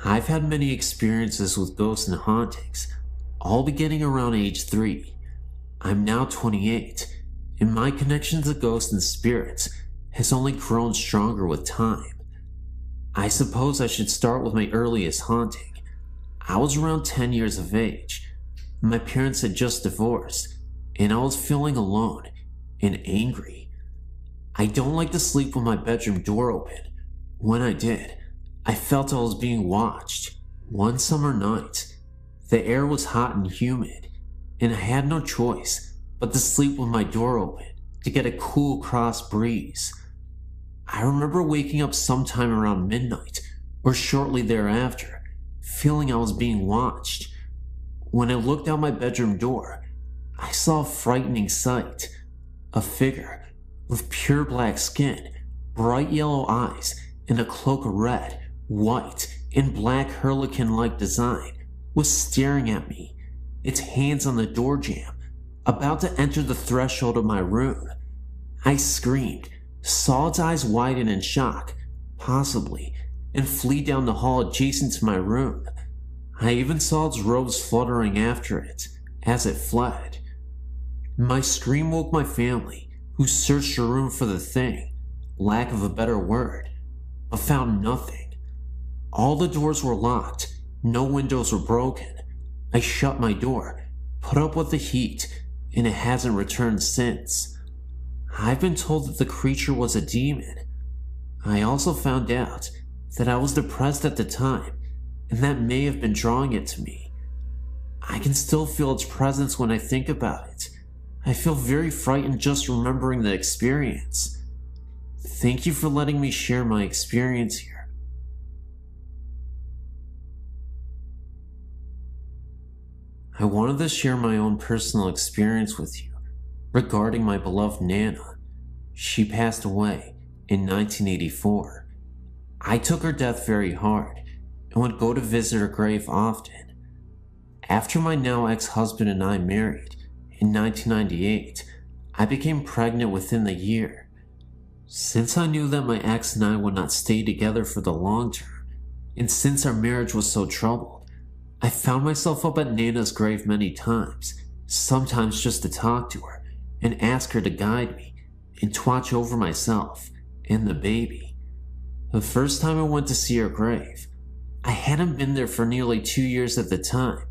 S1: I've had many experiences with ghosts and hauntings, all beginning around age 3. I'm now 28, and my connection to ghosts and spirits has only grown stronger with time. I suppose I should start with my earliest haunting. I was around 10 years of age. My parents had just divorced, and I was feeling alone and angry. I don't like to sleep with my bedroom door open. When I did, I felt I was being watched. One summer night, the air was hot and humid, and I had no choice but to sleep with my door open to get a cool cross breeze. I remember waking up sometime around midnight or shortly thereafter, feeling I was being watched. When I looked out my bedroom door, I saw a frightening sight. A figure with pure black skin, bright yellow eyes, and a cloak of red, white, and black harlequin-like design was staring at me, its hands on the door jamb, about to enter the threshold of my room. I screamed, saw its eyes widen in shock, possibly, and flee down the hall adjacent to my room. I even saw its robes fluttering after it as it fled. My scream woke my family, who searched the room for the thing, lack of a better word, but found nothing. All the doors were locked, no windows were broken. I shut my door, put up with the heat, and it hasn't returned since. I've been told that the creature was a demon. I also found out that I was depressed at the time, and that may have been drawing it to me. I can still feel its presence when I think about it. I feel very frightened just remembering the experience. Thank you for letting me share my experience here. I wanted to share my own personal experience with you regarding my beloved Nana. She passed away in 1984. I took her death very hard and would go to visit her grave often. After my now ex-husband and I married in 1998, I became pregnant within the year. Since I knew that my ex and I would not stay together for the long term, and since our marriage was so troubled, I found myself up at Nana's grave many times, sometimes just to talk to her and ask her to guide me and to watch over myself and the baby. The first time I went to see her grave, I hadn't been there for nearly 2 years at the time.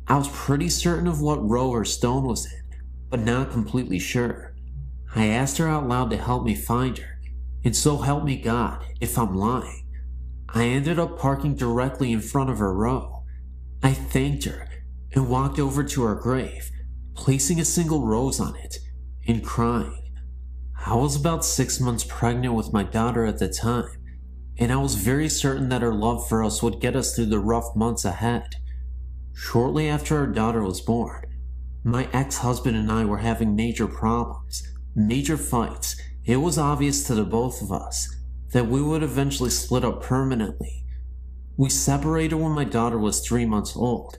S1: I was pretty certain of what row her stone was in, but not completely sure. I asked her out loud to help me find her, and so help me God if I'm lying. I ended up parking directly in front of her row. I thanked her and walked over to her grave, placing a single rose on it and crying. I was about 6 months pregnant with my daughter at the time, and I was very certain that her love for us would get us through the rough months ahead. Shortly after our daughter was born, my ex-husband and I were having major problems, major fights. It was obvious to the both of us that we would eventually split up permanently. We separated when my daughter was 3 months old,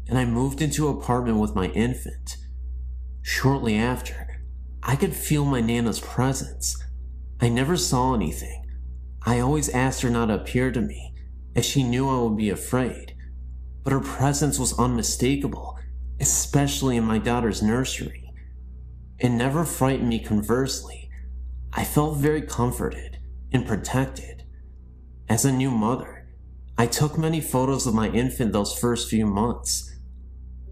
S1: and I moved into an apartment with my infant. Shortly after, I could feel my Nana's presence. I never saw anything. I always asked her not to appear to me, as she knew I would be afraid. But her presence was unmistakable, especially in my daughter's nursery. It never frightened me, conversely. I felt very comforted and protected. As a new mother, I took many photos of my infant those first few months.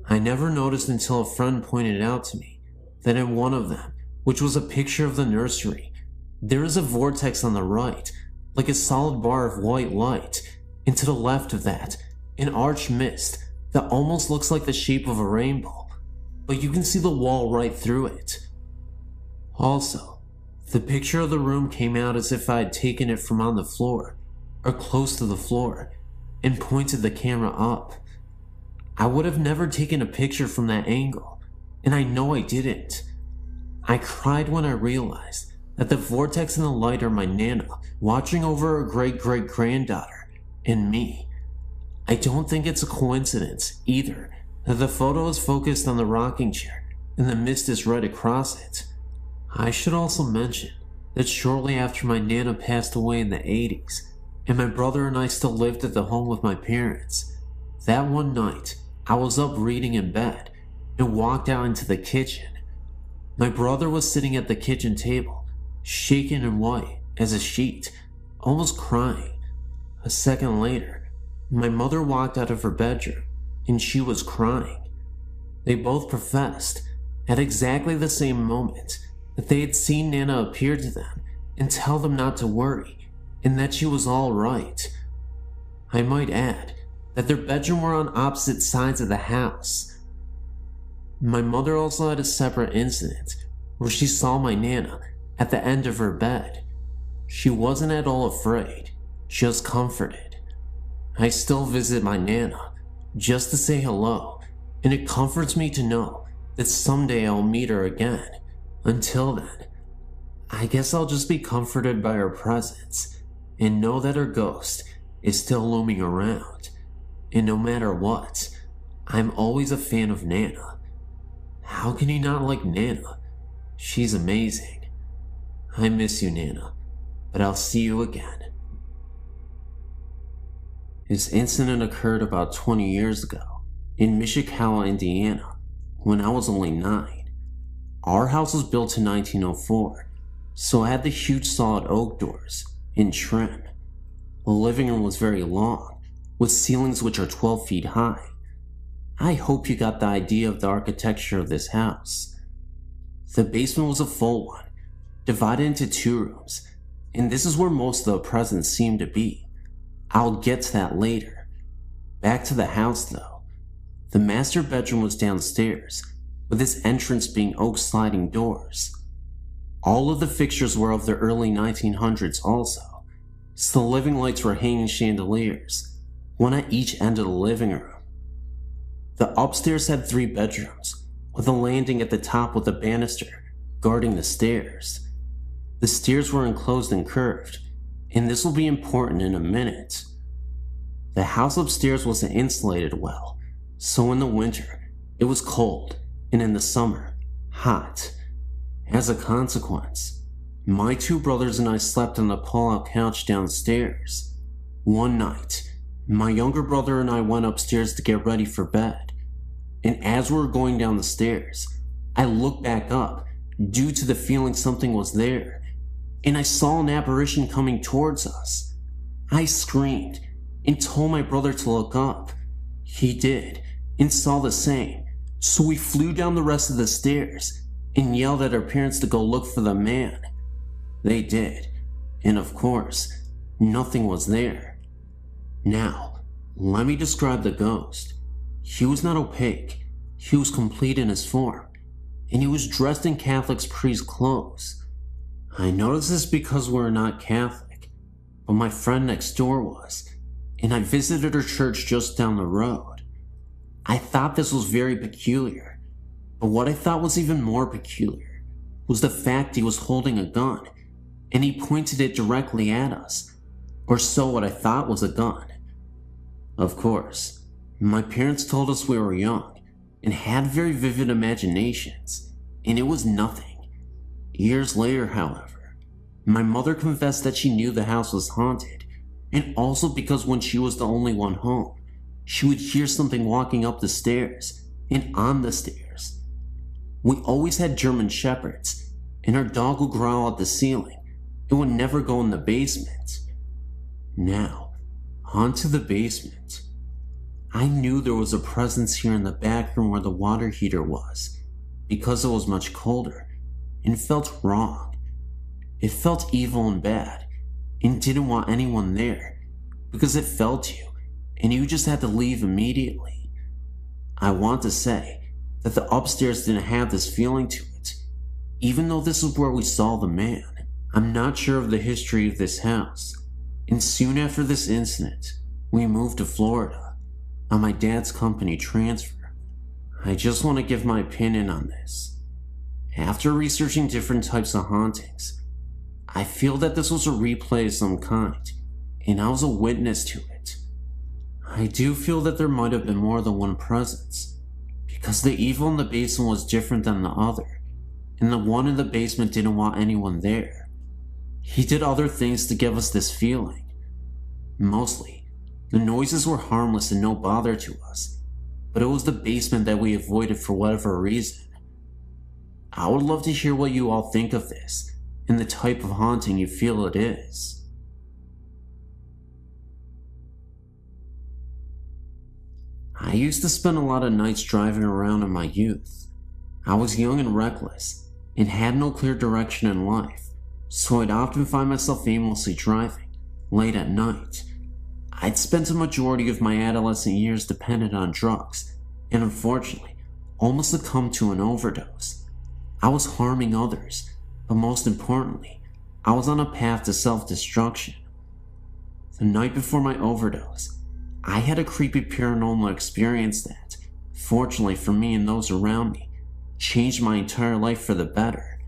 S1: I never noticed until a friend pointed out to me that in one of them, which was a picture of the nursery, there is a vortex on the right, like a solid bar of white light, and to the left of that, an arched mist that almost looks like the shape of a rainbow, but you can see the wall right through it. Also, the picture of the room came out as if I had taken it from on the floor, or close to the floor, and pointed the camera up. I would have never taken a picture from that angle, and I know I didn't. I cried when I realized that the vortex and the light are my Nana watching over her great-great-granddaughter and me. I don't think it's a coincidence, either, that the photo is focused on the rocking chair and the mist is right across it. I should also mention that shortly after my Nana passed away in the 80s, and my brother and I still lived at the home with my parents, that one night I was up reading in bed and walked out into the kitchen. My brother was sitting at the kitchen table, shaken and white as a sheet, almost crying. A second later, my mother walked out of her bedroom and she was crying. They both professed, at exactly the same moment, that they had seen Nana appear to them and tell them not to worry and that she was all right. I might add that their bedrooms were on opposite sides of the house. My mother also had a separate incident where she saw my Nana at the end of her bed. She wasn't at all afraid, just comforted. I still visit my Nana just to say hello, and it comforts me to know that someday I'll meet her again. Until then, I guess I'll just be comforted by her presence and know that her ghost is still looming around. And no matter what, I'm always a fan of Nana. How can you not like Nana? She's amazing. I miss you, Nana, but I'll see you again. This incident occurred about 20 years ago in Mishikawa, Indiana, when I was only 9. Our house was built in 1904, so it had the huge solid oak doors and trim. The living room was very long, with ceilings which are 12 feet high. I hope you got the idea of the architecture of this house. The basement was a full one, divided into 2 rooms, and this is where most of the presents seemed to be. I'll get to that later. Back to the house though. The master bedroom was downstairs, with its entrance being oak sliding doors. All of the fixtures were of the early 1900s also, so the living lights were hanging chandeliers, one at each end of the living room. The upstairs had 3 bedrooms, with a landing at the top with a banister guarding the stairs. The stairs were enclosed and curved, and this will be important in a minute. The house upstairs wasn't insulated well, so in the winter it was cold, and in the summer, hot. As a consequence, my 2 brothers and I slept on the pull-out couch downstairs. One night, my younger brother and I went upstairs to get ready for bed, and as we were going down the stairs, I looked back up due to the feeling something was there, and I saw an apparition coming towards us. I screamed and told my brother to look up. He did, and saw the same, so we flew down the rest of the stairs and yelled at our parents to go look for the man. They did, and of course, nothing was there. Now, let me describe the ghost. He was not opaque, he was complete in his form, and he was dressed in Catholic priest clothes. I noticed this because we're not Catholic, but my friend next door was, and I visited her church just down the road. I thought this was very peculiar, but what I thought was even more peculiar was the fact he was holding a gun, and he pointed it directly at us, or so what I thought was a gun. Of course, my parents told us we were young and had very vivid imaginations, and it was nothing. Years later, however, my mother confessed that she knew the house was haunted, and also because when she was the only one home, she would hear something walking up the stairs and on the stairs. We always had German shepherds, and our dog would growl at the ceiling and would never go in the basement. Now, onto the basement. I knew there was a presence here in the back room where the water heater was, because it was much colder, and felt wrong. It felt evil and bad, and didn't want anyone there, because it felt you, and you just had to leave immediately. I want to say that the upstairs didn't have this feeling to it, even though this is where we saw the man. I'm not sure of the history of this house, and soon after this incident, we moved to Florida on my dad's company transfer. I just want to give my opinion on this. After researching different types of hauntings, I feel that this was a replay of some kind, and I was a witness to it. I do feel that there might have been more than one presence, because the evil in the basement was different than the other, and the one in the basement didn't want anyone there. He did other things to give us this feeling. Mostly, the noises were harmless and no bother to us, but it was the basement that we avoided for whatever reason. I would love to hear what you all think of this, and the type of haunting you feel it is. I used to spend a lot of nights driving around in my youth. I was young and reckless, and had no clear direction in life, so I'd often find myself aimlessly driving, late at night. I'd spent a majority of my adolescent years dependent on drugs, and unfortunately, almost succumbed to an overdose. I was harming others, but most importantly, I was on a path to self-destruction. The night before my overdose, I had a creepy paranormal experience that, fortunately for me and those around me, changed my entire life for the better.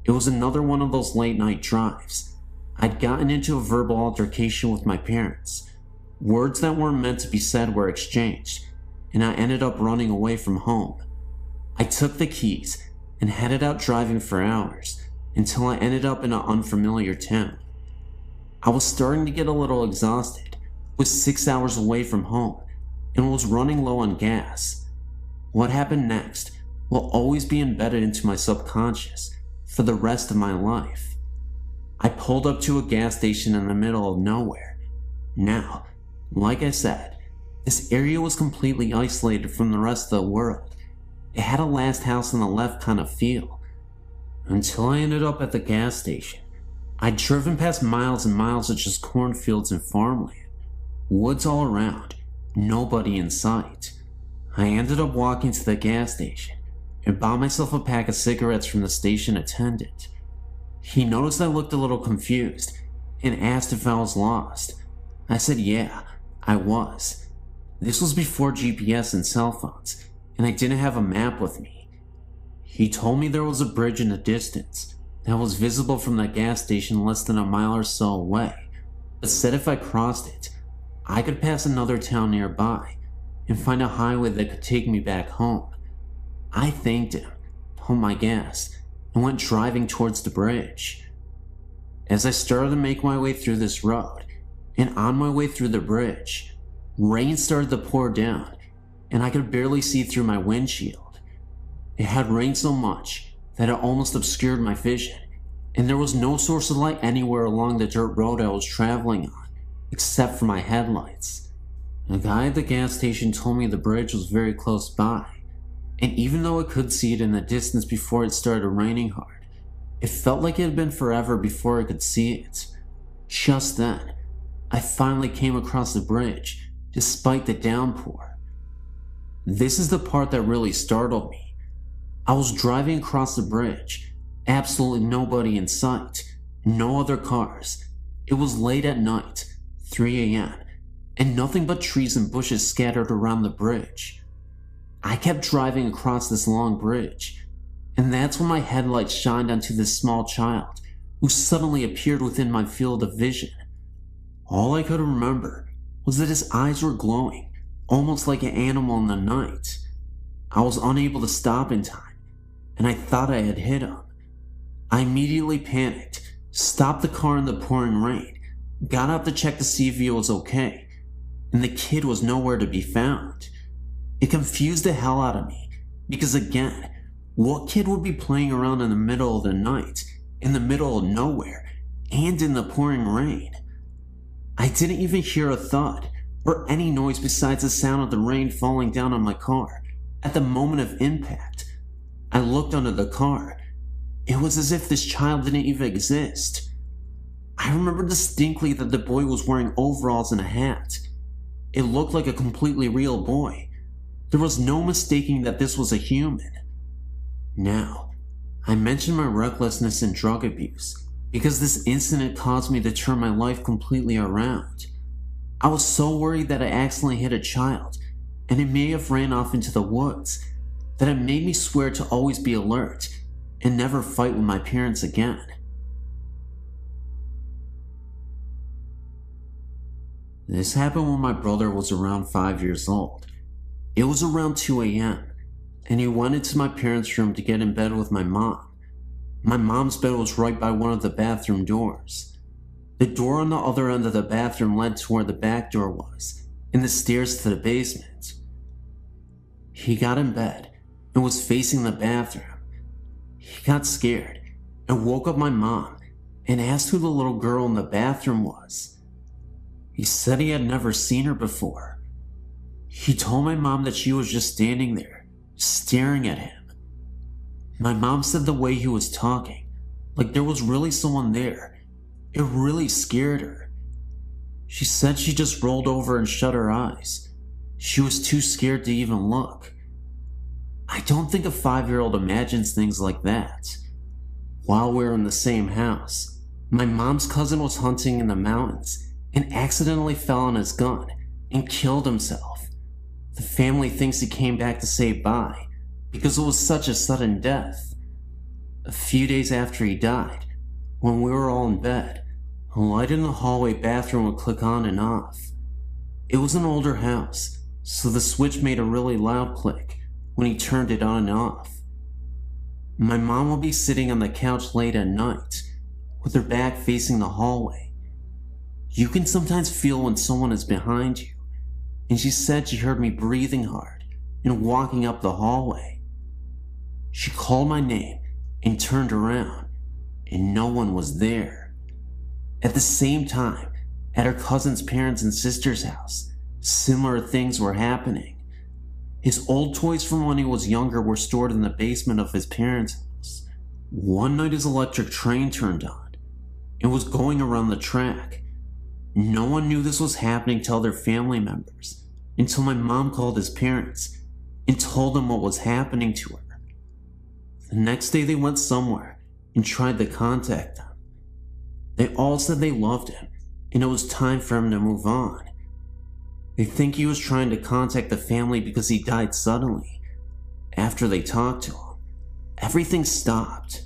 S1: It was another one of those late night drives. I'd gotten into a verbal altercation with my parents. Words that weren't meant to be said were exchanged, and I ended up running away from home. I took the keys and headed out driving for hours until I ended up in an unfamiliar town. I was starting to get a little exhausted, was 6 hours away from home, and was running low on gas. What happened next will always be embedded into my subconscious for the rest of my life. I pulled up to a gas station in the middle of nowhere. Now, like I said, this area was completely isolated from the rest of the world. It had a last house on the left kind of feel. Until I ended up at the gas station, I'd driven past miles and miles of just cornfields and farmland. Woods all around, nobody in sight. I ended up walking to the gas station and bought myself a pack of cigarettes from the station attendant. He noticed I looked a little confused and asked if I was lost. I said yeah, I was. This was before GPS and cell phones, and I didn't have a map with me. He told me there was a bridge in the distance that was visible from the gas station less than a mile or so away, but said if I crossed it, I could pass another town nearby and find a highway that could take me back home. I thanked him, pumped my gas, and went driving towards the bridge. As I started to make my way through this road, and on my way through the bridge, rain started to pour down, and I could barely see through my windshield. It had rained so much that it almost obscured my vision, and there was no source of light anywhere along the dirt road I was traveling on, except for my headlights. The guy at the gas station told me the bridge was very close by, and even though I could see it in the distance before it started raining hard, it felt like it had been forever before I could see it. Just then, I finally came across the bridge, despite the downpour. This is the part that really startled me. I was driving across the bridge, absolutely nobody in sight, no other cars. It was late at night, 3 a.m., and nothing but trees and bushes scattered around the bridge. I kept driving across this long bridge, and that's when my headlights shined onto this small child who suddenly appeared within my field of vision. All I could remember was that his eyes were glowing, almost like an animal in the night. I was unable to stop in time, and I thought I had hit him. I immediately panicked, stopped the car in the pouring rain, got out to check to see if he was okay, and the kid was nowhere to be found. It confused the hell out of me, because again, what kid would be playing around in the middle of the night, in the middle of nowhere, and in the pouring rain? I didn't even hear a thud, or any noise besides the sound of the rain falling down on my car at the moment of impact. I looked under the car. It was as if this child didn't even exist. I remember distinctly that the boy was wearing overalls and a hat. It looked like a completely real boy. There was no mistaking that this was a human. Now, I mentioned my recklessness and drug abuse because this incident caused me to turn my life completely around. I was so worried that I accidentally hit a child, and it may have ran off into the woods, that it made me swear to always be alert and never fight with my parents again. This happened when my brother was around 5 years old. It was around 2 a.m., and he went into my parents' room to get in bed with my mom. My mom's bed was right by one of the bathroom doors. The door on the other end of the bathroom led to where the back door was, and the stairs to the basement. He got in bed and was facing the bathroom. He got scared and woke up my mom and asked who the little girl in the bathroom was. He said he had never seen her before. He told my mom that she was just standing there, staring at him. My mom said the way he was talking, like there was really someone there, it really scared her. She said she just rolled over and shut her eyes. She was too scared to even look. I don't think a 5-year-old imagines things like that. While we were in the same house, my mom's cousin was hunting in the mountains and accidentally fell on his gun and killed himself. The family thinks he came back to say bye because it was such a sudden death. A few days after he died, when we were all in bed, a light in the hallway bathroom would click on and off. It was an older house, so the switch made a really loud click when he turned it on and off. My mom would be sitting on the couch late at night, with her back facing the hallway. You can sometimes feel when someone is behind you, and she said she heard me breathing hard and walking up the hallway. She called my name and turned around, and no one was there. At the same time, at her cousin's parents' and sister's house, similar things were happening. His old toys from when he was younger were stored in the basement of his parents' house. One night his electric train turned on and was going around the track. No one knew this was happening to other family members until my mom called his parents and told them what was happening to her. The next day they went somewhere and tried to contact him. They all said they loved him and it was time for him to move on. They think he was trying to contact the family because he died suddenly. After they talked to him, everything stopped.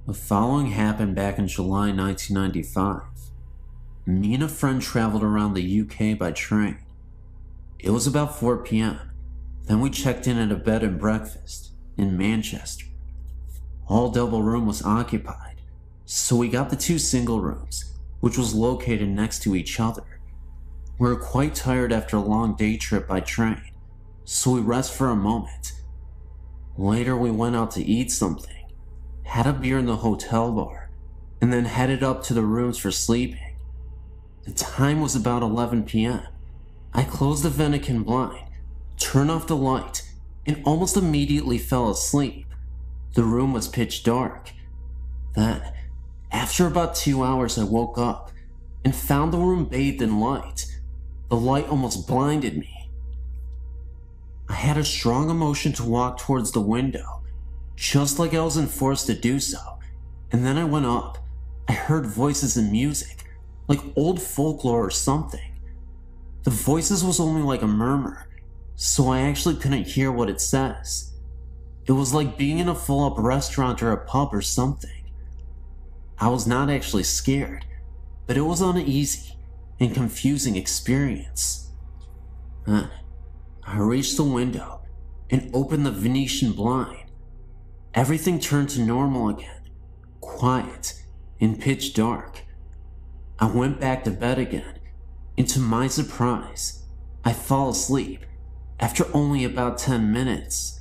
S1: The following happened back in July 1995. Me and a friend traveled around the UK by train. It was about 4 p.m. Then we checked in at a bed and breakfast in Manchester. All double room was occupied, so we got the 2 single rooms, which was located next to each other. We were quite tired after a long day trip by train, so we rest for a moment. Later we went out to eat something, had a beer in the hotel bar, and then headed up to the rooms for sleeping. The time was about 11 p.m. I closed the Vatican blind, turned off the light, and almost immediately fell asleep. The room was pitch dark. Then, after about 2 hours, I woke up and found the room bathed in light. The light almost blinded me. I had a strong emotion to walk towards the window, just like I was enforced to do so, and then I went up. I heard voices and music, like old folklore or something. The voices was only like a murmur, so I actually couldn't hear what it says. It was like being in a full-up restaurant or a pub or something. I was not actually scared, but it was an uneasy and confusing experience. Then, I reached the window and opened the Venetian blind. Everything turned to normal again, quiet and pitch dark. I went back to bed again, and to my surprise, I fell asleep after only about 10 minutes.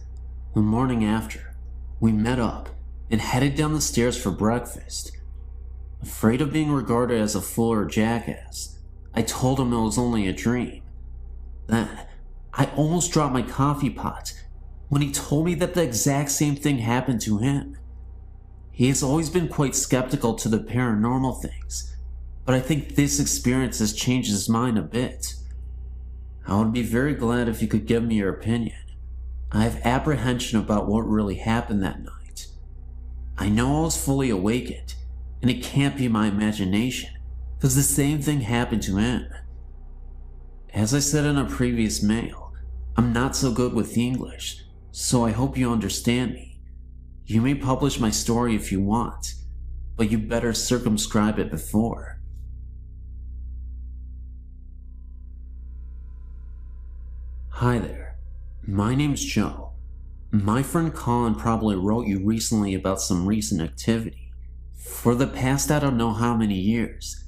S1: The morning after, we met up and headed down the stairs for breakfast. Afraid of being regarded as a fool or jackass, I told him it was only a dream. Then, I almost dropped my coffee pot when he told me that the exact same thing happened to him. He has always been quite skeptical to the paranormal things, but I think this experience has changed his mind a bit. I would be very glad if you could give me your opinion. I have apprehension about what really happened that night. I know I was fully awakened, and it can't be my imagination, because the same thing happened to him. As I said in a previous mail, I'm not so good with English, so I hope you understand me. You may publish my story if you want, but you better circumscribe it before. Hi there, my name's Joe. My friend Colin probably wrote you recently about some recent activity. For the past I don't know how many years,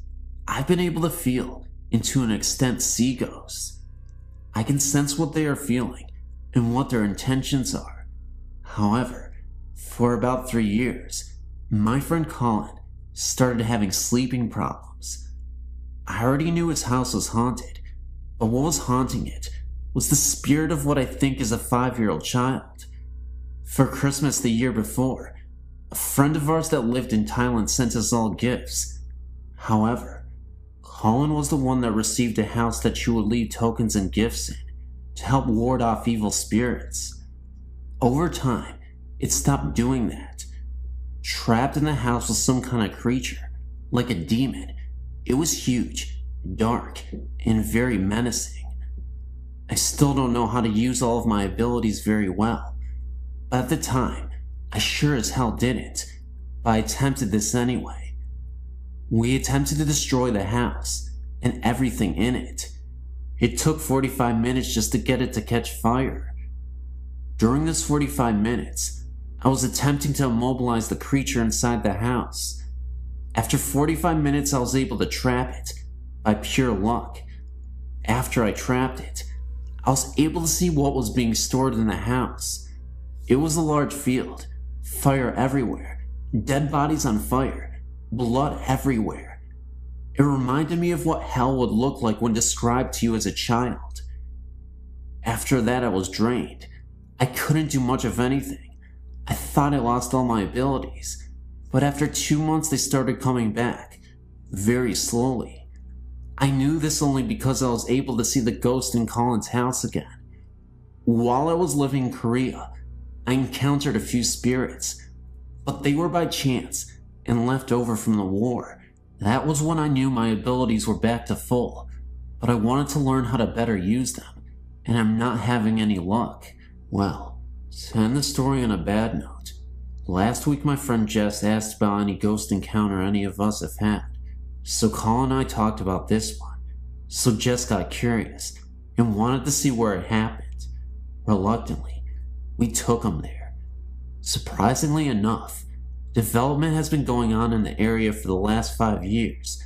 S1: I've been able to feel, and to an extent see ghosts. I can sense what they are feeling and what their intentions are. However, for about 3 years, my friend Colin started having sleeping problems. I already knew his house was haunted, but what was haunting it was the spirit of what I think is a 5-year-old child. For Christmas the year before, a friend of ours that lived in Thailand sent us all gifts. However, Colin was the one that received a house that you would leave tokens and gifts in to help ward off evil spirits. Over time, it stopped doing that. Trapped in the house was some kind of creature, like a demon. It was huge, dark, and very menacing. I still don't know how to use all of my abilities very well, but at the time, I sure as hell didn't, but I attempted this anyway. We attempted to destroy the house, and everything in it. It took 45 minutes just to get it to catch fire. During this 45 minutes, I was attempting to immobilize the creature inside the house. After 45 minutes, I was able to trap it, by pure luck. After I trapped it, I was able to see what was being stored in the house. It was a large field, fire everywhere, dead bodies on fire, blood everywhere. It reminded me of what hell would look like when described to you as a child. After that, I was drained. I couldn't do much of anything. I thought I lost all my abilities, but after 2 months they started coming back, very slowly. I knew this only because I was able to see the ghost in Colin's house again. While I was living in Korea, I encountered a few spirits, but they were by chance and left over from the war. That was when I knew my abilities were back to full, but I wanted to learn how to better use them, and I'm not having any luck. Well, to end the story on a bad note, last week my friend Jess asked about any ghost encounter any of us have had, so Colin and I talked about this one. So Jess got curious and wanted to see where it happened. Reluctantly, we took him there. Surprisingly enough, development has been going on in the area for the last 5 years,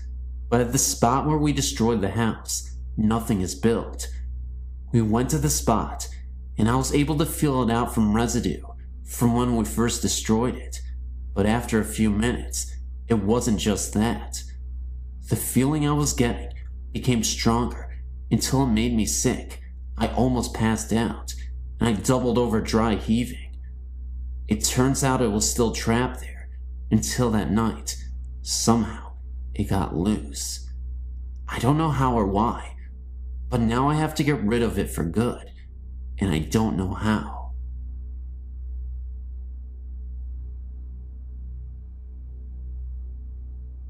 S1: but at the spot where we destroyed the house, nothing is built. We went to the spot, and I was able to feel it out from residue from when we first destroyed it, but after a few minutes, it wasn't just that. The feeling I was getting became stronger until it made me sick. I almost passed out, and I doubled over dry heaving. It turns out it was still trapped there, until that night, somehow, it got loose. I don't know how or why, but now I have to get rid of it for good, and I don't know how.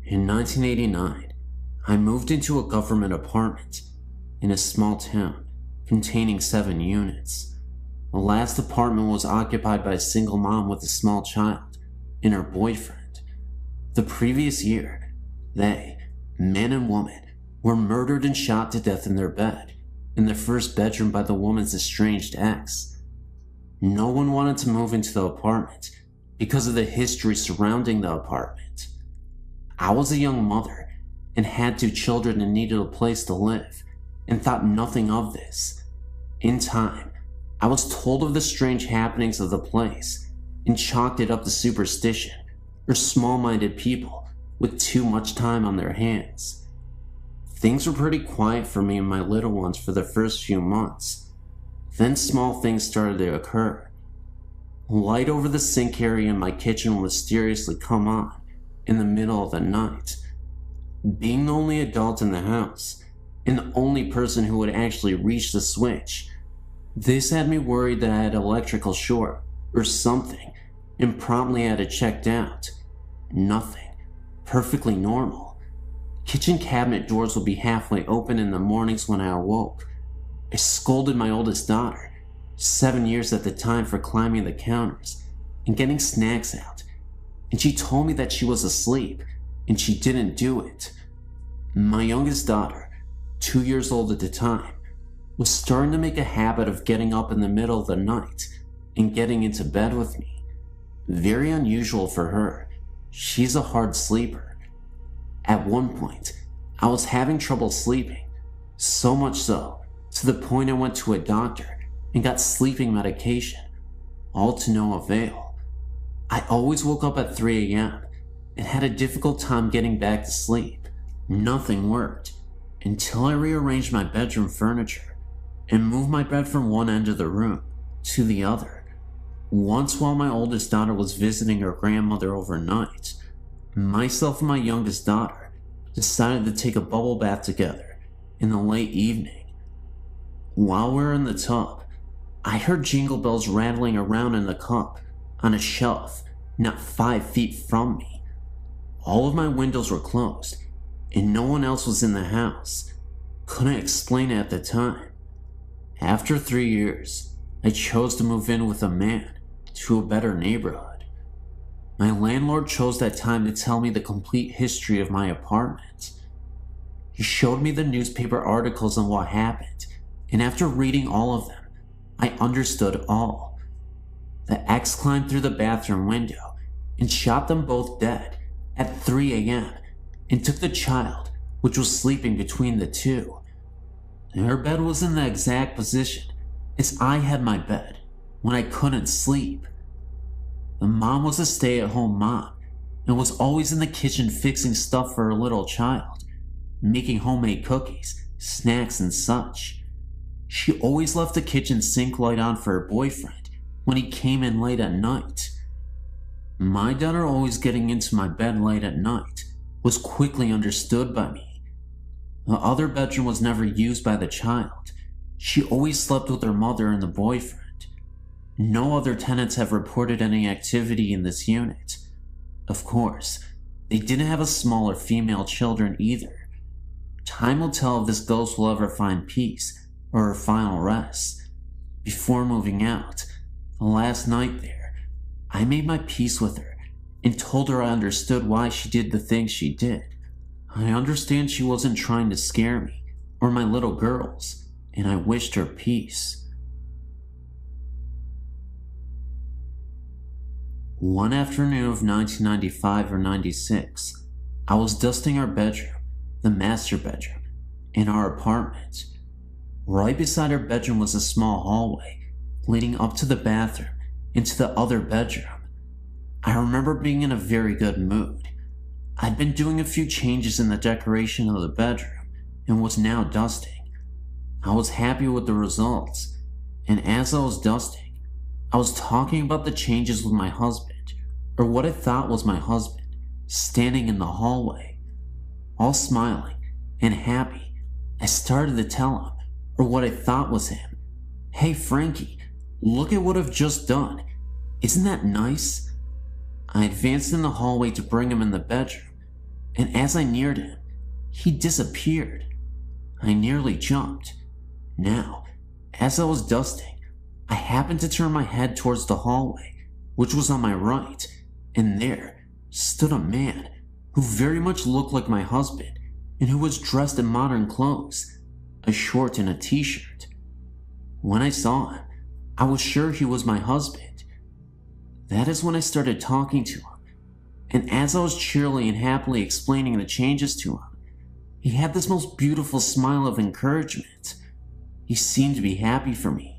S1: In 1989, I moved into a government apartment in a small town containing 7 units. The last apartment was occupied by a single mom with a small child and her boyfriend. The previous year, they, man and woman, were murdered and shot to death in their bed, in their first bedroom by the woman's estranged ex. No one wanted to move into the apartment because of the history surrounding the apartment. I was a young mother and had 2 children and needed a place to live, and thought nothing of this. In time, I was told of the strange happenings of the place and chalked it up to superstition or small-minded people with too much time on their hands. Things were pretty quiet for me and my little ones for the first few months. Then small things started to occur. Light over the sink area in my kitchen would mysteriously come on in the middle of the night. Being the only adult in the house, and the only person who would actually reach the switch, this had me worried that I had an electrical short or something, and promptly had it checked out. Nothing. Perfectly normal. Kitchen cabinet doors would be halfway open in the mornings when I awoke. I scolded my oldest daughter, 7 years at the time, for climbing the counters and getting snacks out, and she told me that she was asleep and she didn't do it. My youngest daughter, 2 years old at the time, was starting to make a habit of getting up in the middle of the night and getting into bed with me. Very unusual for her. She's a hard sleeper. At one point, I was having trouble sleeping, so much so, to the point I went to a doctor and got sleeping medication, all to no avail. I always woke up at 3 a.m. and had a difficult time getting back to sleep. Nothing worked until I rearranged my bedroom furniture and moved my bed from one end of the room to the other. Once, while my oldest daughter was visiting her grandmother overnight, myself and my youngest daughter decided to take a bubble bath together in the late evening. While we were in the tub, I heard jingle bells rattling around in the cup on a shelf not 5 feet from me. All of my windows were closed and no one else was in the house. Couldn't explain it at the time. After 3 years, I chose to move in with a man to a better neighborhood. My landlord chose that time to tell me the complete history of my apartment. He showed me the newspaper articles on what happened, and after reading all of them, I understood all. The ex climbed through the bathroom window and shot them both dead at 3 a.m. and took the child, which was sleeping between the two. Her bed was in the exact position as I had my bed when I couldn't sleep. The mom was a stay-at-home mom and was always in the kitchen fixing stuff for her little child, making homemade cookies, snacks, and such. She always left the kitchen sink light on for her boyfriend when he came in late at night. My daughter always getting into my bed late at night was quickly understood by me. The other bedroom was never used by the child. She always slept with her mother and the boyfriend. No other tenants have reported any activity in this unit. Of course, they didn't have a smaller female children either. Time will tell if this ghost will ever find peace or her final rest. Before moving out, the last night there, I made my peace with her and told her I understood why she did the things she did. I understand she wasn't trying to scare me or my little girls, and I wished her peace. One afternoon of 1995 or 96, I was dusting our bedroom, the master bedroom, in our apartment. Right beside our bedroom was a small hallway leading up to the bathroom into the other bedroom. I remember being in a very good mood. I'd been doing a few changes in the decoration of the bedroom and was now dusting. I was happy with the results, and as I was dusting, I was talking about the changes with my husband, or what I thought was my husband, standing in the hallway. All smiling and happy, I started to tell him, or what I thought was him, "Hey Frankie, look at what I've just done. Isn't that nice?" I advanced in the hallway to bring him in the bedroom, and as I neared him, he disappeared. I nearly jumped. Now, as I was dusting, I happened to turn my head towards the hallway, which was on my right, and there stood a man who very much looked like my husband and who was dressed in modern clothes, a short and a t-shirt. When I saw him, I was sure he was my husband. That is when I started talking to him, and as I was cheerily and happily explaining the changes to him, he had this most beautiful smile of encouragement. He seemed to be happy for me.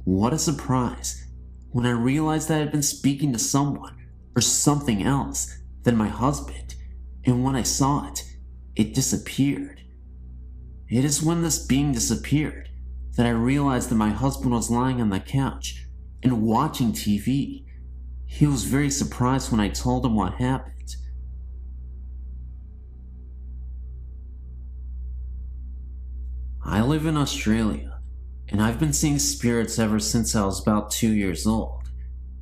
S1: What a surprise when I realized that I had been speaking to someone or something else than my husband, and when I saw it, it disappeared. It is when this being disappeared that I realized that my husband was lying on the couch and watching TV. He was very surprised when I told him what happened. I live in Australia, and I've been seeing spirits ever since I was about 2 years old.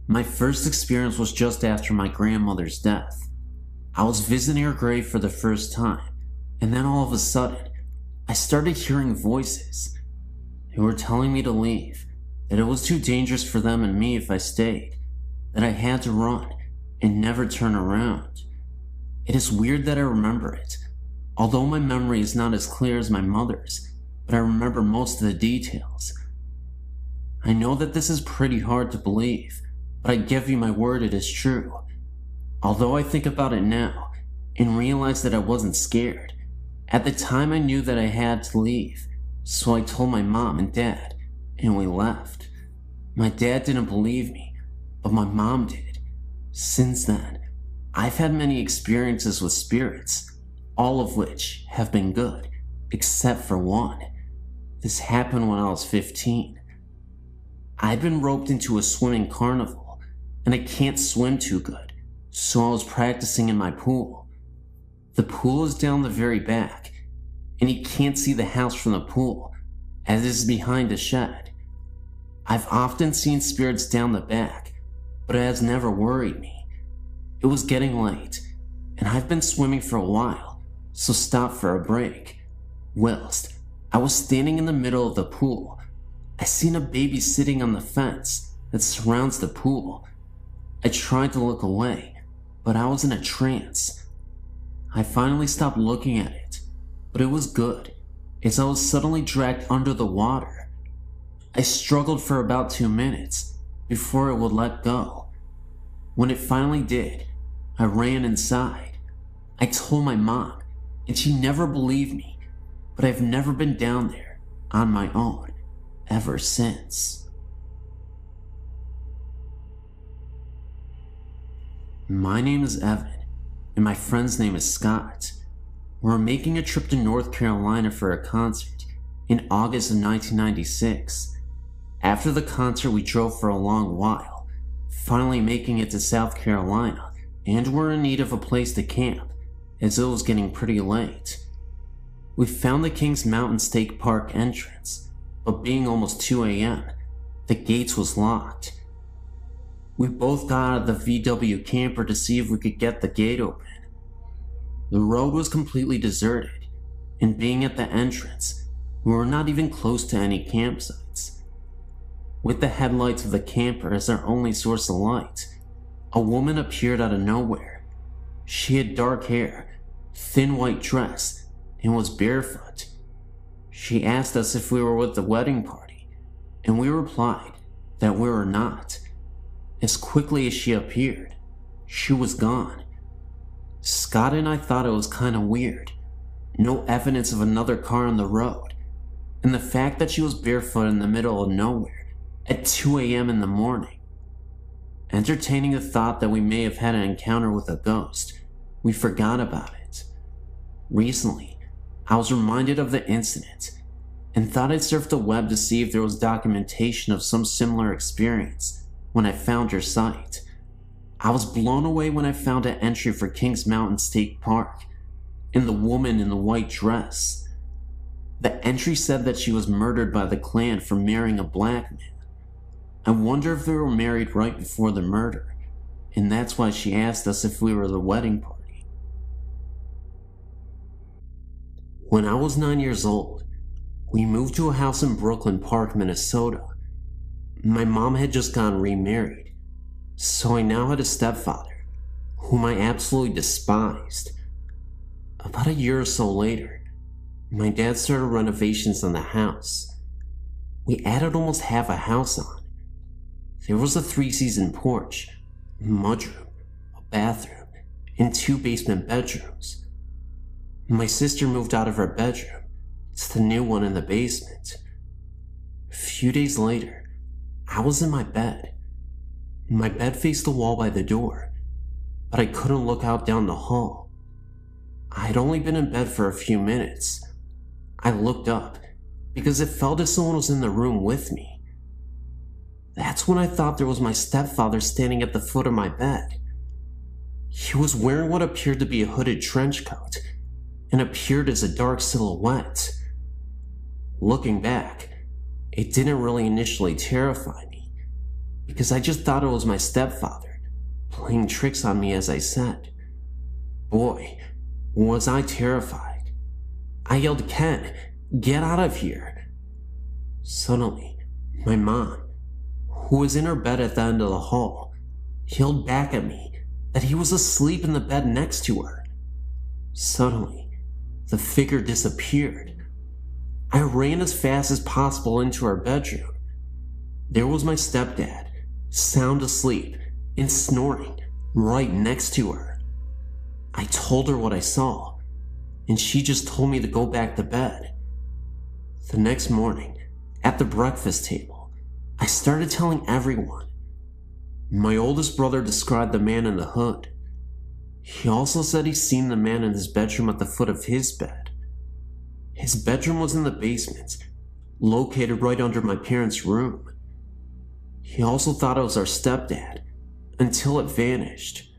S1: My first experience was just after my grandmother's death. I was visiting her grave for the first time, and then all of a sudden, I started hearing voices. They were telling me to leave, that it was too dangerous for them and me if I stayed, that I had to run and never turn around. It is weird that I remember it, although my memory is not as clear as my mother's, but I remember most of the details. I know that this is pretty hard to believe, but I give you my word it is true. Although I think about it now and realize that I wasn't scared, at the time I knew that I had to leave, so I told my mom and dad, and we left. My dad didn't believe me, but my mom did. Since then, I've had many experiences with spirits, all of which have been good, except for one. This happened when I was 15. I'd been roped into a swimming carnival, and I can't swim too good, so I was practicing in my pool. The pool is down the very back, and you can't see the house from the pool, as it is behind a shed. I've often seen spirits down the back, but it has never worried me. It was getting late, and I've been swimming for a while, so stopped for a break. Whilst I was standing in the middle of the pool, I seen a baby sitting on the fence that surrounds the pool. I tried to look away, but I was in a trance. I finally stopped looking at it, but it was good, as I was suddenly dragged under the water. I struggled for about 2 minutes before it would let go. When it finally did, I ran inside. I told my mom, and she never believed me, but I've never been down there on my own ever since. My name is Evan, and my friend's name is Scott. We're making a trip to North Carolina for a concert in August of 1996. After the concert, we drove for a long while, finally making it to South Carolina, and were in need of a place to camp, as it was getting pretty late. We found the Kings Mountain State Park entrance, but being almost 2 a.m., the gates was locked. We both got out of the VW camper to see if we could get the gate open. The road was completely deserted, and being at the entrance, we were not even close to any campsites. With the headlights of the camper as our only source of light, a woman appeared out of nowhere. She had dark hair, thin white dress, and was barefoot. She asked us if we were with the wedding party, and we replied that we were not. As quickly as she appeared, she was gone. Scott and I thought it was kinda weird. No evidence of another car on the road, and the fact that she was barefoot in the middle of nowhere at 2 a.m. in the morning. Entertaining the thought that we may have had an encounter with a ghost, we forgot about it. Recently, I was reminded of the incident and thought I'd surf the web to see if there was documentation of some similar experience when I found your site. I was blown away when I found an entry for Kings Mountain State Park and the woman in the white dress. The entry said that she was murdered by the Klan for marrying a black man. I wonder if they were married right before the murder, and that's why she asked us if we were the wedding party. When I was 9 years old, we moved to a house in Brooklyn Park, Minnesota. My mom had just gotten remarried, so I now had a stepfather, whom I absolutely despised. About a year or so later, my dad started renovations on the house. We added almost half a house on. There was a 3-season porch, a mudroom, a bathroom, and 2 basement bedrooms. My sister moved out of her bedroom to the new one in the basement. A few days later, I was in my bed. My bed faced the wall by the door, but I couldn't look out down the hall. I had only been in bed for a few minutes. I looked up because it felt as someone was in the room with me. That's when I thought there was my stepfather standing at the foot of my bed. He was wearing what appeared to be a hooded trench coat and appeared as a dark silhouette. Looking back, it didn't really initially terrify me, because I just thought it was my stepfather playing tricks on me as I said. Boy, was I terrified. I yelled, "Ken, get out of here." Suddenly, my mom, who was in her bed at the end of the hall, yelled back at me that he was asleep in the bed next to her. Suddenly, the figure disappeared. I ran as fast as possible into our bedroom. There was my stepdad, sound asleep and snoring right next to her. I told her what I saw, and she just told me to go back to bed. The next morning, at the breakfast table, I started telling everyone. My oldest brother described the man in the hood. He also said he'd seen the man in his bedroom at the foot of his bed. His bedroom was in the basement, located right under my parents' room. He also thought it was our stepdad, until it vanished.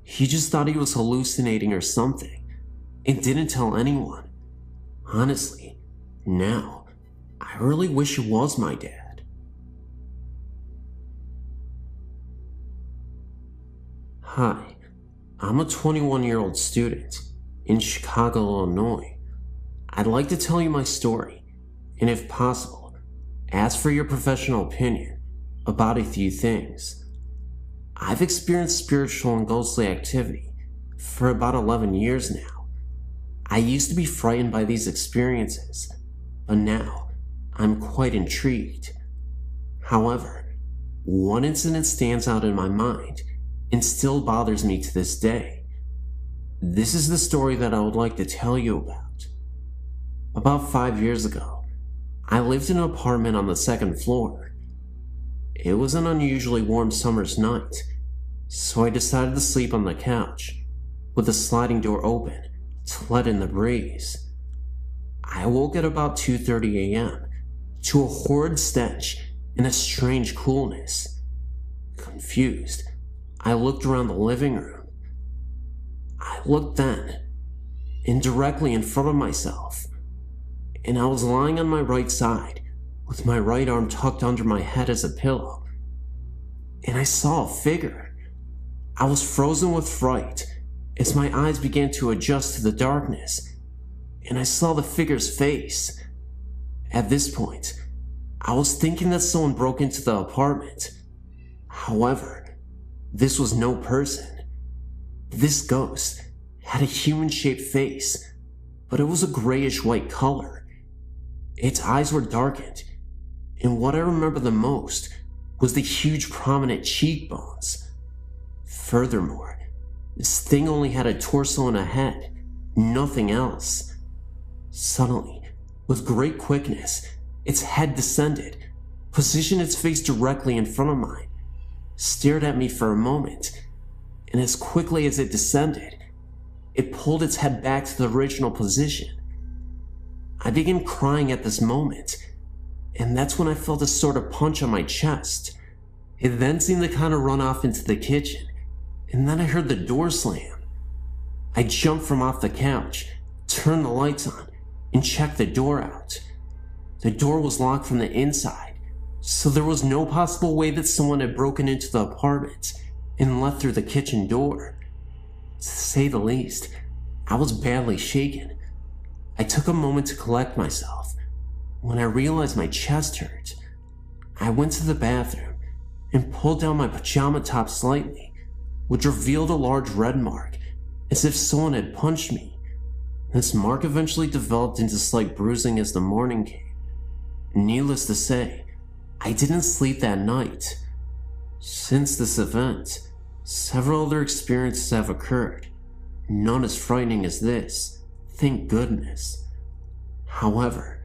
S1: He just thought he was hallucinating or something, and didn't tell anyone. Honestly, now, I really wish it was my dad. Hi, I'm a 21-year-old student in Chicago, Illinois. I'd like to tell you my story, and if possible, ask for your professional opinion about a few things. I've experienced spiritual and ghostly activity for about 11 years now. I used to be frightened by these experiences, but now I'm quite intrigued. However, one incident stands out in my mind and still bothers me to this day. This is the story that I would like to tell you about. About 5 years ago, I lived in an apartment on the second floor. It was an unusually warm summer's night, so I decided to sleep on the couch, with the sliding door open to let in the breeze. I woke at about 2:30 a.m. to a horrid stench and a strange coolness. Confused, I looked around the living room. I looked then, and directly in front of myself, and I was lying on my right side, with my right arm tucked under my head as a pillow, and I saw a figure. I was frozen with fright as my eyes began to adjust to the darkness, and I saw the figure's face. At this point, I was thinking that someone broke into the apartment. However, this was no person. This ghost had a human-shaped face, but it was a grayish-white color. Its eyes were darkened, and what I remember the most was the huge prominent cheekbones. Furthermore, this thing only had a torso and a head, nothing else. Suddenly, with great quickness, its head descended, positioned its face directly in front of mine, stared at me for a moment, and as quickly as it descended, it pulled its head back to the original position. I began crying at this moment, and that's when I felt a sort of punch on my chest. It then seemed to kind of run off into the kitchen, and then I heard the door slam. I jumped from off the couch, turned the lights on, and checked the door out. The door was locked from the inside, so there was no possible way that someone had broken into the apartment and left through the kitchen door. To say the least, I was badly shaken. I took a moment to collect myself. When I realized my chest hurt, I went to the bathroom and pulled down my pajama top slightly, which revealed a large red mark, as if someone had punched me. This mark eventually developed into slight bruising as the morning came. Needless to say, I didn't sleep that night. Since this event, several other experiences have occurred, none as frightening as this, thank goodness. However,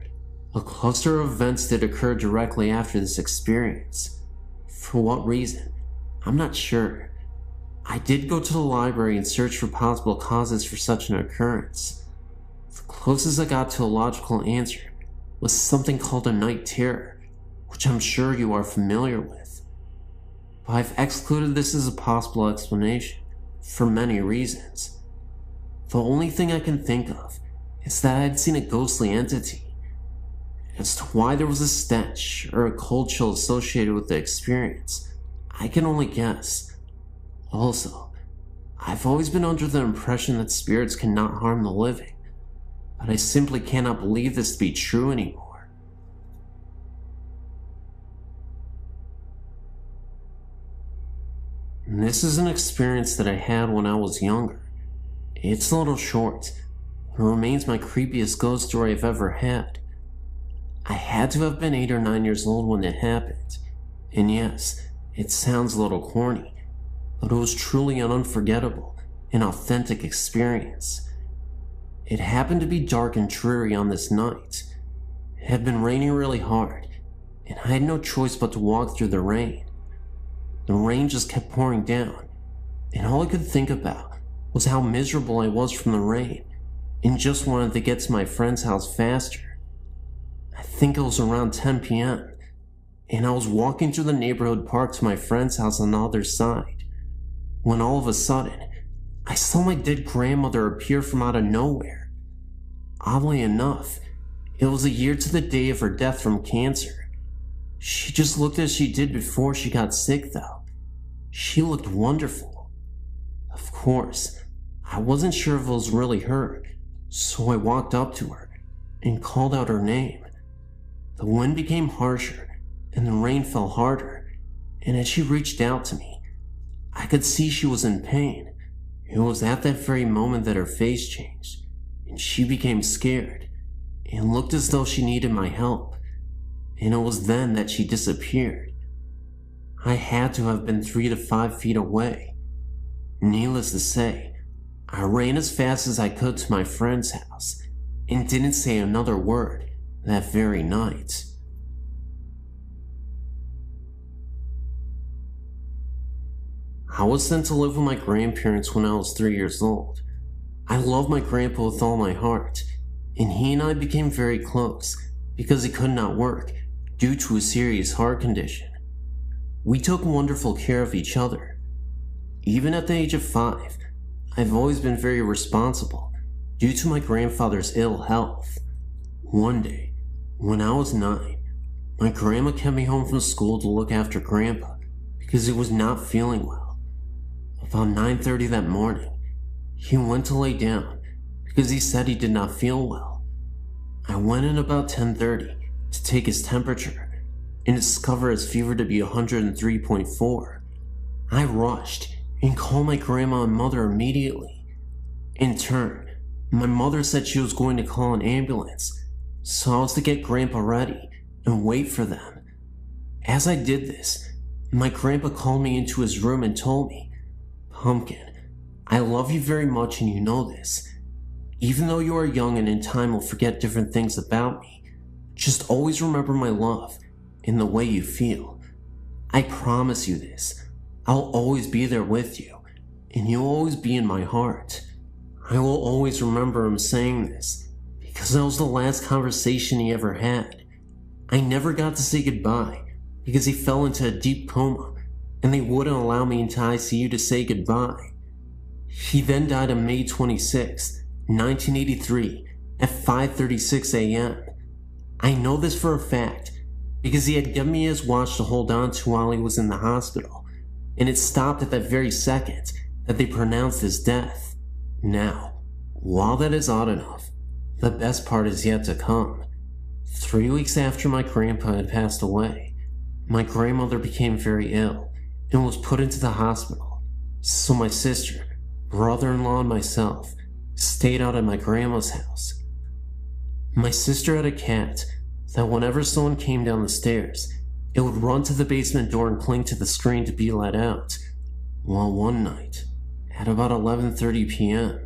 S1: a cluster of events did occur directly after this experience. For what reason? I'm not sure. I did go to the library and search for possible causes for such an occurrence. The closest I got to a logical answer was something called a night terror, which I'm sure you are familiar with. But I've excluded this as a possible explanation, for many reasons. The only thing I can think of is that I had seen a ghostly entity. As to why there was a stench or a cold chill associated with the experience, I can only guess. Also, I've always been under the impression that spirits cannot harm the living, but I simply cannot believe this to be true anymore. And this is an experience that I had when I was younger. It's a little short. It remains my creepiest ghost story I've ever had. I had to have been 8 or 9 years old when it happened. And yes, it sounds a little corny, but it was truly an unforgettable and authentic experience. It happened to be dark and dreary on this night. It had been raining really hard, and I had no choice but to walk through the rain. The rain just kept pouring down, and all I could think about was how miserable I was from the rain, and just wanted to get to my friend's house faster. I think it was around 10 p.m., and I was walking through the neighborhood park to my friend's house on the other side, when all of a sudden, I saw my dead grandmother appear from out of nowhere. Oddly enough, it was a year to the day of her death from cancer. She just looked as she did before she got sick though. She looked wonderful. Of course, I wasn't sure if it was really her, so I walked up to her and called out her name. The wind became harsher and the rain fell harder, and as she reached out to me, I could see she was in pain. It was at that very moment that her face changed, and she became scared, and looked as though she needed my help, and it was then that she disappeared. I had to have been 3 to 5 feet away. Needless to say, I ran as fast as I could to my friend's house, and didn't say another word that very night. I was sent to live with my grandparents when I was 3 years old. I loved my grandpa with all my heart, and he and I became very close because he could not work due to a serious heart condition. We took wonderful care of each other. Even at the age of 5, I've always been very responsible due to my grandfather's ill health. One day, when I was 9, my grandma kept me home from school to look after Grandpa because he was not feeling well. About 9:30 that morning, he went to lay down because he said he did not feel well. I went in about 10:30 to take his temperature and discovered his fever to be 103.4. I rushed and called my grandma and mother immediately. In turn, my mother said she was going to call an ambulance, so I was to get Grandpa ready and wait for them. As I did this, my grandpa called me into his room and told me, "Pumpkin, I love you very much and you know this. Even though you are young and in time will forget different things about me, just always remember my love and the way you feel. I promise you this. I'll always be there with you, and you'll always be in my heart." I will always remember him saying this, because that was the last conversation he ever had. I never got to say goodbye, because he fell into a deep coma, and they wouldn't allow me into ICU to say goodbye. He then died on May 26, 1983, at 5:36 a.m. I know this for a fact, because he had given me his watch to hold on to while he was in the hospital, and it stopped at that very second that they pronounced his death. Now, while that is odd enough, the best part is yet to come. 3 weeks after my grandpa had passed away, my grandmother became very ill and was put into the hospital, so my sister, brother-in-law, and myself stayed out at my grandma's house. My sister had a cat that whenever someone came down the stairs, it would run to the basement door and cling to the screen to be let out. Well, one night, at about 11:30 p.m.,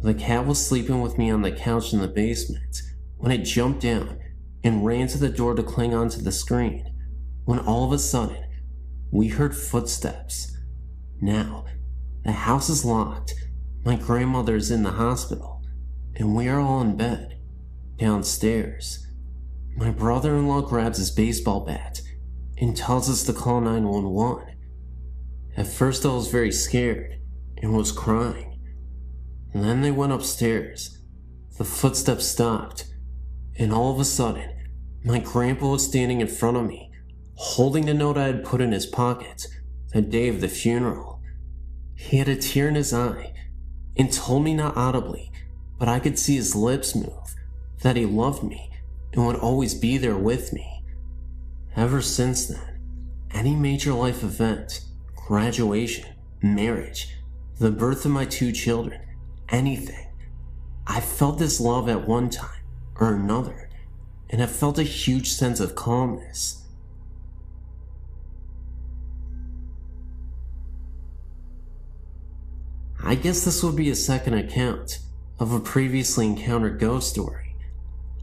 S1: the cat was sleeping with me on the couch in the basement when it jumped down and ran to the door to cling onto the screen, when all of a sudden, we heard footsteps. Now, the house is locked, my grandmother is in the hospital, and we are all in bed, downstairs. My brother-in-law grabs his baseball bat and tells us to call 911. At first I was very scared and was crying. And then they went upstairs. The footsteps stopped, and all of a sudden, my grandpa was standing in front of me, holding the note I had put in his pocket the day of the funeral. He had a tear in his eye and told me not audibly, but I could see his lips move, that he loved me and would always be there with me. Ever since then, any major life event, graduation, marriage, the birth of my 2 children, anything. I felt this love at one time or another, and I felt a huge sense of calmness. I guess this would be a second account of a previously encountered ghost story.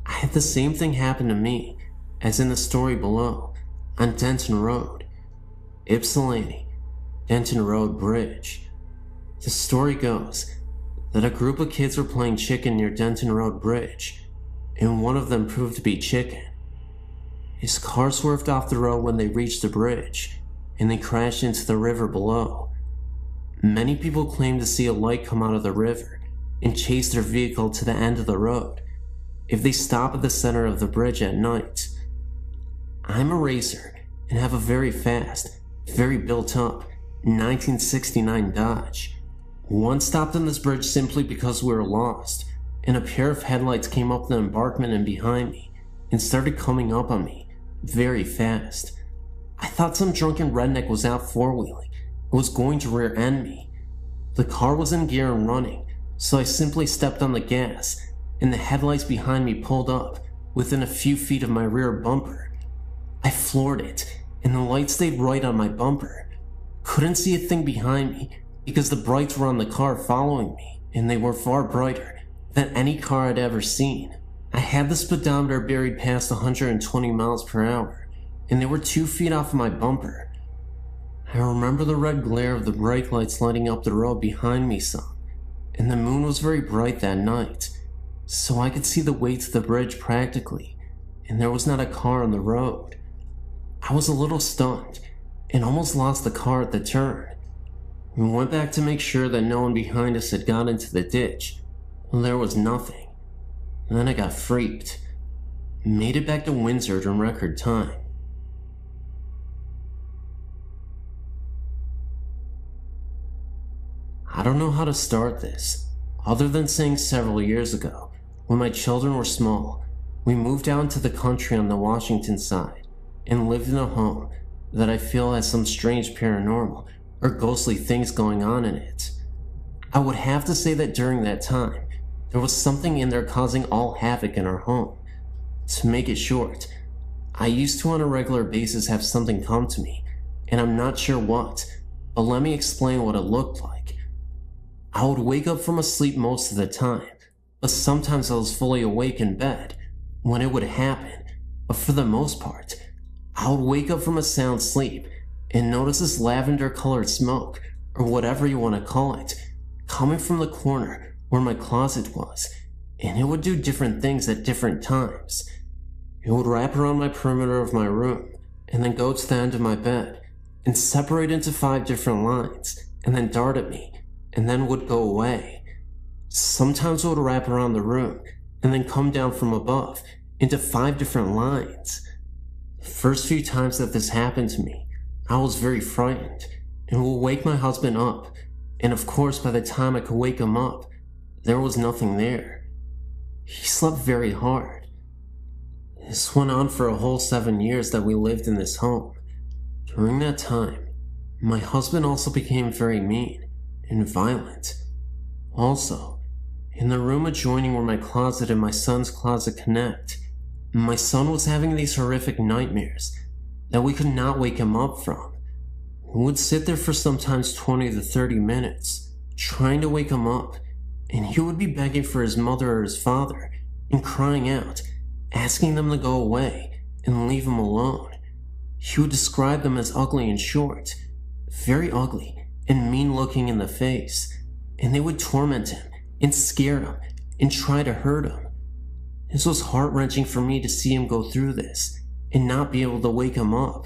S1: I had the same thing happen to me as in the story below on Denton Road, Ypsilanti, Denton Road Bridge. The story goes that a group of kids were playing chicken near Denton Road Bridge, and one of them proved to be Chicken. His car swerved off the road when they reached the bridge, and they crashed into the river below. Many people claim to see a light come out of the river and chase their vehicle to the end of the road if they stop at the center of the bridge at night. I'm a racer and have a very fast, very built up 1969 Dodge. Once stopped on this bridge simply because we were lost, and a pair of headlights came up the embankment and behind me and started coming up on me very fast. I thought some drunken redneck was out four-wheeling and was going to rear-end me. The car was in gear and running, so I simply stepped on the gas, and the headlights behind me pulled up within a few feet of my rear bumper. I floored it, and the light stayed right on my bumper. Couldn't see a thing behind me because the brights were on the car following me, and they were far brighter than any car I'd ever seen. I had the speedometer buried past 120 miles per hour, and they were 2 feet off of my bumper. I remember the red glare of the brake lights lighting up the road behind me some, and the moon was very bright that night, so I could see the way to the bridge practically, and there was not a car on the road. I was a little stunned, and almost lost the car at the turn. We went back to make sure that no one behind us had got into the ditch. Well, there was nothing. And then I got freaked. Made it back to Windsor in record time. I don't know how to start this, other than saying several years ago, when my children were small, we moved out into the country on the Washington side and lived in a home that I feel has some strange paranormal or ghostly things going on in it. I would have to say that during that time, there was something in there causing all havoc in our home. To make it short, I used to on a regular basis have something come to me, and I'm not sure what, but let me explain what it looked like. I would wake up from a sleep most of the time, but sometimes I was fully awake in bed when it would happen, but for the most part, I would wake up from a sound sleep and notice this lavender-colored smoke, or whatever you want to call it, coming from the corner where my closet was, and it would do different things at different times. It would wrap around my perimeter of my room, and then go to the end of my bed, and separate into 5 different lines, and then dart at me, and then would go away. Sometimes it would wrap around the room, and then come down from above, into 5 different lines. The first few times that this happened to me, I was very frightened, and would wake my husband up, and of course by the time I could wake him up, there was nothing there. He slept very hard. This went on for a whole 7 years that we lived in this home. During that time, my husband also became very mean and violent. Also, in the room adjoining where my closet and my son's closet connect, my son was having these horrific nightmares that we could not wake him up from. We would sit there for sometimes 20 to 30 minutes, trying to wake him up, and he would be begging for his mother or his father, and crying out, asking them to go away and leave him alone. He would describe them as ugly and short, very ugly and mean looking in the face, and they would torment him and scare him and try to hurt him. This was heart-wrenching for me to see him go through this and not be able to wake him up.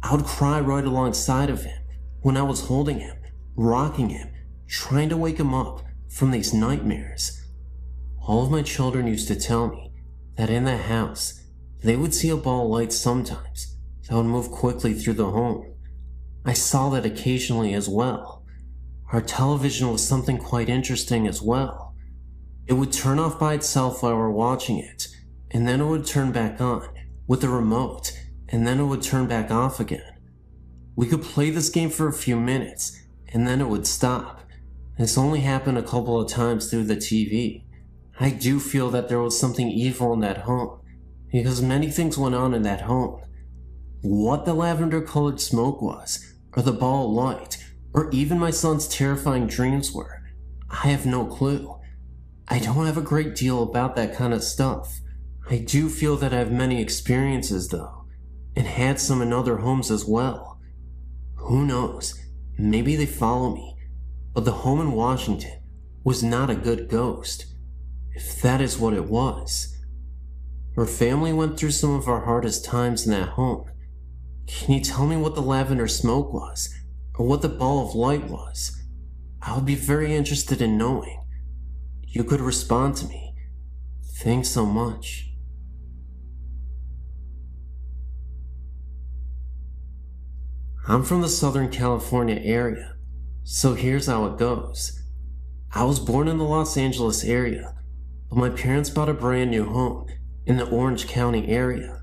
S1: I would cry right alongside of him when I was holding him, rocking him, trying to wake him up from these nightmares. All of my children used to tell me that in the house, they would see a ball of light sometimes that would move quickly through the home. I saw that occasionally as well. Our television was something quite interesting as well. It would turn off by itself while we're watching it, and then it would turn back on with the remote, and then it would turn back off again. We could play this game for a few minutes, and then it would stop. This only happened a couple of times through the TV. I do feel that there was something evil in that home, because many things went on in that home. What the lavender-colored smoke was, or the ball of light, or even my son's terrifying dreams were, I have no clue. I don't have a great deal about that kind of stuff. I do feel that I have many experiences though, and had some in other homes as well. Who knows, maybe they follow me, but the home in Washington was not a good ghost, if that is what it was. Our family went through some of our hardest times in that home. Can you tell me what the lavender smoke was, or what the ball of light was? I would be very interested in knowing. You could respond to me. Thanks so much. I'm from the Southern California area, so here's how it goes. I was born in the Los Angeles area, but my parents bought a brand new home in the Orange County area.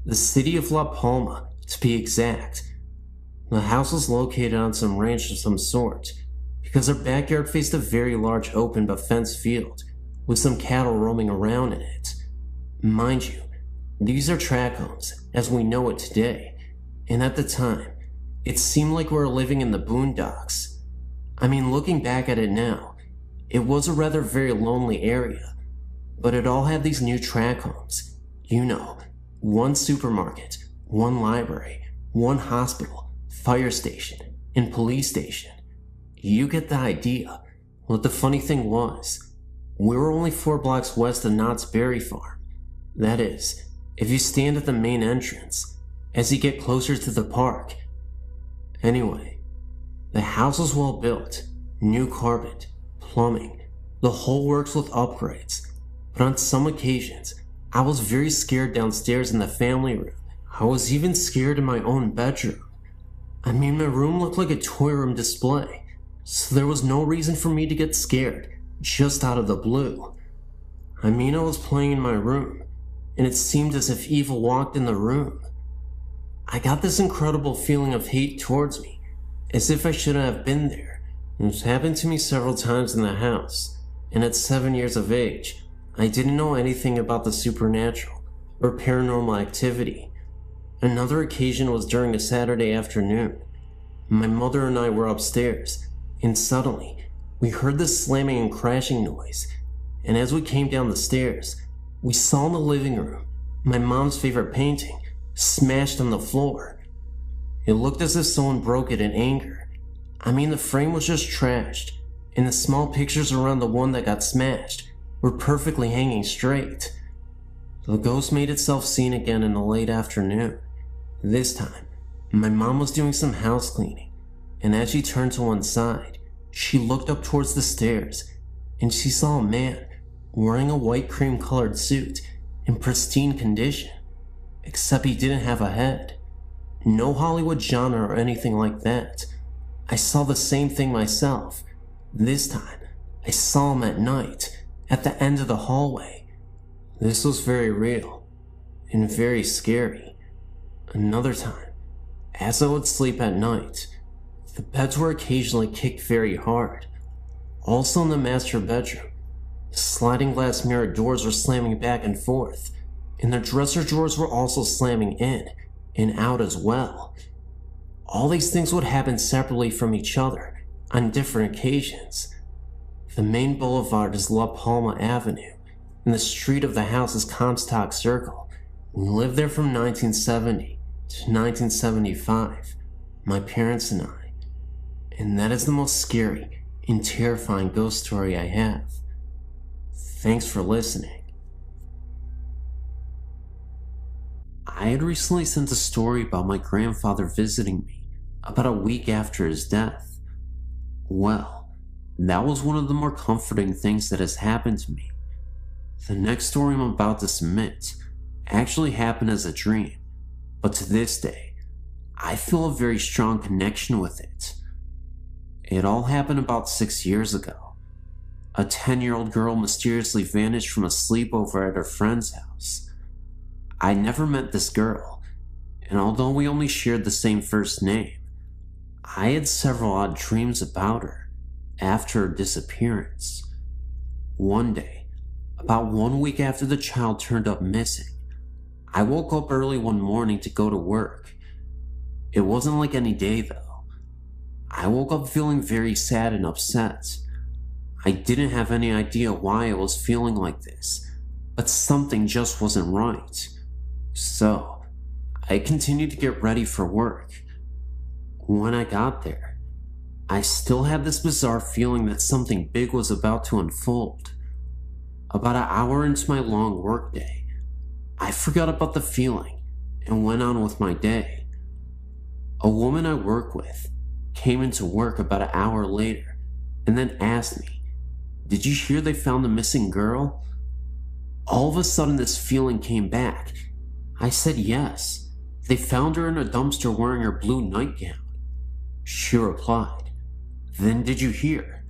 S1: The city of La Palma, to be exact. The house was located on some ranch of some sort, because our backyard faced a very large open but fenced field, with some cattle roaming around in it. Mind you, these are tract homes, as we know it today, and at the time, it seemed like we were living in the boondocks. I mean, looking back at it now, it was a rather very lonely area, but it all had these new tract homes. You know, one supermarket, one library, one hospital, fire station, and police station. You get the idea. What the funny thing was, we were only 4 blocks west of Knott's Berry Farm. That is, if you stand at the main entrance, as you get closer to the park. Anyway, the house was well built, new carpet, plumbing, the whole works with upgrades. But on some occasions, I was very scared downstairs in the family room. I was even scared in my own bedroom. I mean, my room looked like a toy room display, so there was no reason for me to get scared, just out of the blue. I mean, I was playing in my room, and it seemed as if evil walked in the room. I got this incredible feeling of hate towards me, as if I shouldn't have been there. It's happened to me several times in the house, and at 7 years of age, I didn't know anything about the supernatural or paranormal activity. Another occasion was during a Saturday afternoon. My mother and I were upstairs, and suddenly, we heard this slamming and crashing noise, and as we came down the stairs, we saw in the living room my mom's favorite painting smashed on the floor. It looked as if someone broke it in anger. I mean, the frame was just trashed, and the small pictures around the one that got smashed were perfectly hanging straight. The ghost made itself seen again in the late afternoon. This time, my mom was doing some house cleaning, and as she turned to one side, she looked up towards the stairs, and she saw a man wearing a white cream-colored suit in pristine condition, except he didn't have a head. No Hollywood genre or anything like that. I saw the same thing myself. This time, I saw him at night, at the end of the hallway. This was very real, and very scary. Another time, as I would sleep at night, the beds were occasionally kicked very hard. Also in the master bedroom, the sliding glass mirror doors were slamming back and forth, and the dresser drawers were also slamming in and out as well. All these things would happen separately from each other on different occasions. The main boulevard is La Palma Avenue, and the street of the house is Comstock Circle. We lived there from 1970 to 1975, my parents and I. And that is the most scary and terrifying ghost story I have. Thanks for listening. I had recently sent a story about my grandfather visiting me about a week after his death. Well, that was one of the more comforting things that has happened to me. The next story I'm about to submit actually happened as a dream, but to this day, I feel a very strong connection with it. It all happened about 6 years ago. A 10-year-old girl mysteriously vanished from a sleepover at her friend's house. I never met this girl, and although we only shared the same first name, I had several odd dreams about her after her disappearance. One day, about 1 week after the child turned up missing, I woke up early one morning to go to work. It wasn't like any day though. I woke up feeling very sad and upset. I didn't have any idea why I was feeling like this, but something just wasn't right. So, I continued to get ready for work. When I got there, I still had this bizarre feeling that something big was about to unfold. About an hour into my long workday, I forgot about the feeling and went on with my day. A woman I work with came into work about an hour later and then asked me, "Did you hear they found the missing girl?" All of a sudden this feeling came back. I said yes. They found her in a dumpster wearing her blue nightgown. She replied, "Then did you hear?"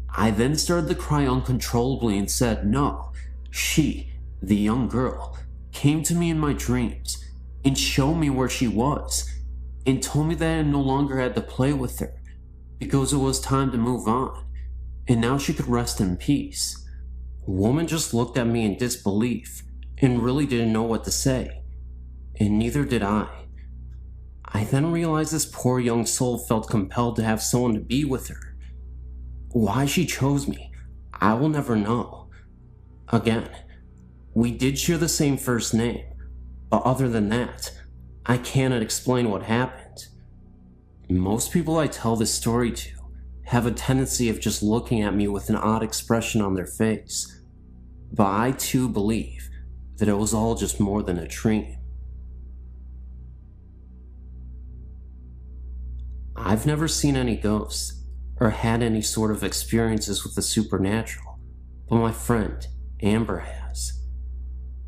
S1: I then started to cry uncontrollably and said no. She, the young girl, came to me in my dreams and showed me where she was and told me that I no longer had to play with her because it was time to move on and now she could rest in peace. The woman just looked at me in disbelief and really didn't know what to say, and neither did I. I then realized this poor young soul felt compelled to have someone to be with her. Why she chose me, I will never know. Again, we did share the same first name, but other than that, I cannot explain what happened. Most people I tell this story to have a tendency of just looking at me with an odd expression on their face, but I too believe that it was all just more than a dream. I've never seen any ghosts or had any sort of experiences with the supernatural, but my friend, Amber, has.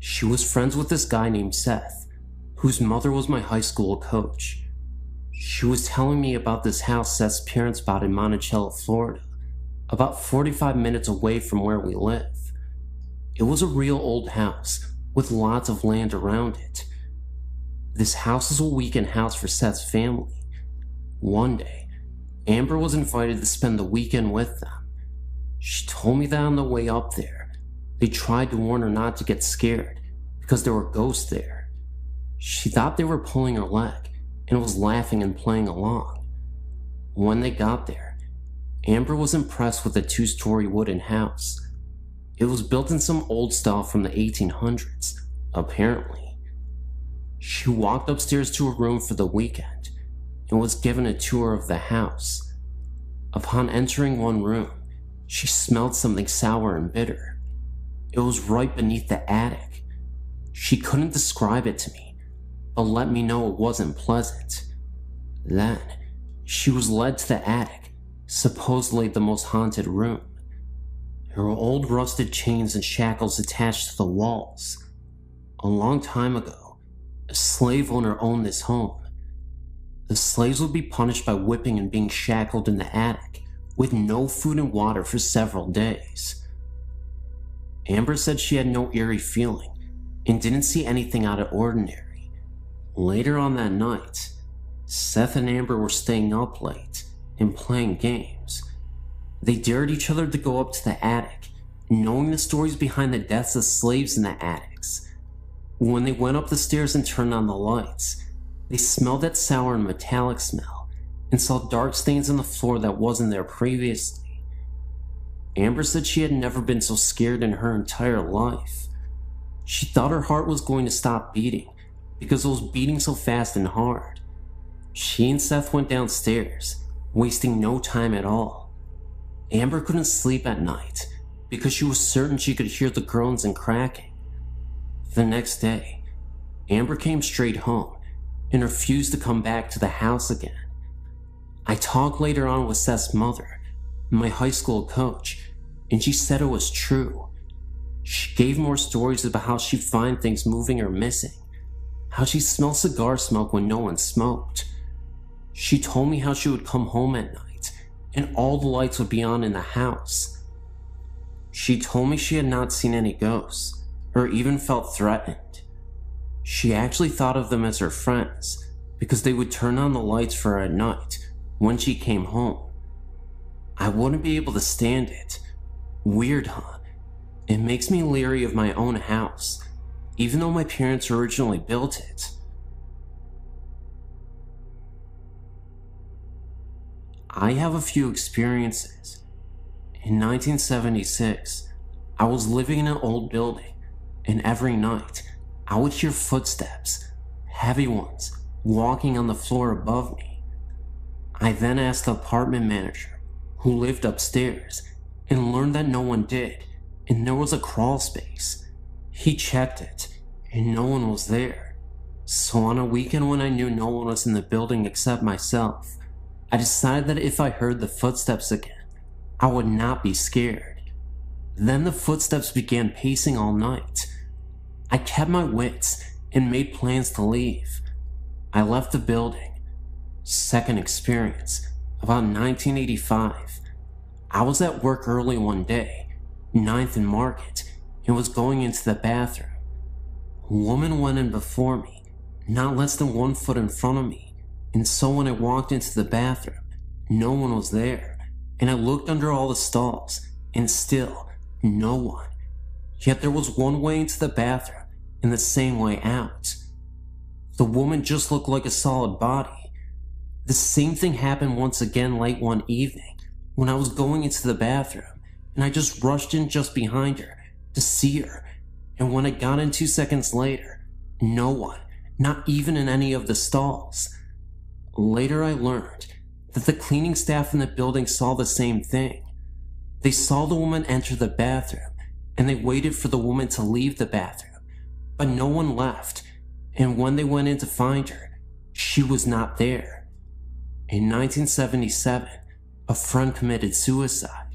S1: She was friends with this guy named Seth, whose mother was my high school coach. She was telling me about this house Seth's parents bought in Monticello, Florida, about 45 minutes away from where we live. It was a real old house with lots of land around it. This house was a weekend house for Seth's family. One day, Amber was invited to spend the weekend with them. She told me that on the way up there, they tried to warn her not to get scared because there were ghosts there. She thought they were pulling her leg and was laughing and playing along. When they got there, Amber was impressed with the 2-story wooden house. It was built in some old style from the 1800s, apparently. She walked upstairs to her room for the weekend and was given a tour of the house. Upon entering one room, she smelled something sour and bitter. It was right beneath the attic. She couldn't describe it to me, but let me know it wasn't pleasant. Then, she was led to the attic, supposedly the most haunted room. There were old rusted chains and shackles attached to the walls. A long time ago, a slave owner owned this home. The slaves would be punished by whipping and being shackled in the attic with no food and water for several days. Amber said she had no eerie feeling and didn't see anything out of ordinary. Later on that night, Seth and Amber were staying up late and playing games. They dared each other to go up to the attic, knowing the stories behind the deaths of slaves in the attics. When they went up the stairs and turned on the lights, they smelled that sour and metallic smell and saw dark stains on the floor that wasn't there previously. Amber said she had never been so scared in her entire life. She thought her heart was going to stop beating because it was beating so fast and hard. She and Seth went downstairs, wasting no time at all. Amber couldn't sleep at night because she was certain she could hear the groans and cracking. The next day, Amber came straight home and refused to come back to the house again. I talked later on with Seth's mother, my high school coach, and she said it was true. She gave more stories about how she'd find things moving or missing, how she smelled cigar smoke when no one smoked. She told me how she would come home at night and all the lights would be on in the house. She told me she had not seen any ghosts or even felt threatened. She actually thought of them as her friends because they would turn on the lights for her at night when she came home. I wouldn't be able to stand it. Weird, huh? It makes me leery of my own house, even though my parents originally built it. I have a few experiences. In 1976, I was living in an old building, and every night, I would hear footsteps, heavy ones, walking on the floor above me. I then asked the apartment manager, who lived upstairs, and learned that no one did, and there was a crawl space. He checked it, and no one was there. So on a weekend when I knew no one was in the building except myself, I decided that if I heard the footsteps again, I would not be scared. Then the footsteps began pacing all night. I kept my wits and made plans to leave. I left the building. Second experience, about 1985. I was at work early one day, 9th and Market, and was going into the bathroom. A woman went in before me, not less than 1 foot in front of me, and so when I walked into the bathroom, no one was there, and I looked under all the stalls, and still, no one. Yet there was one way into the bathroom and the same way out. The woman just looked like a solid body. The same thing happened once again late one evening when I was going into the bathroom, and I just rushed in just behind her to see her, and when I got in 2 seconds later, no one, not even in any of the stalls. Later I learned that the cleaning staff in the building saw the same thing. They saw the woman enter the bathroom, and they waited for the woman to leave the bathroom, but no one left, and when they went in to find her, she was not there. In 1977, a friend committed suicide.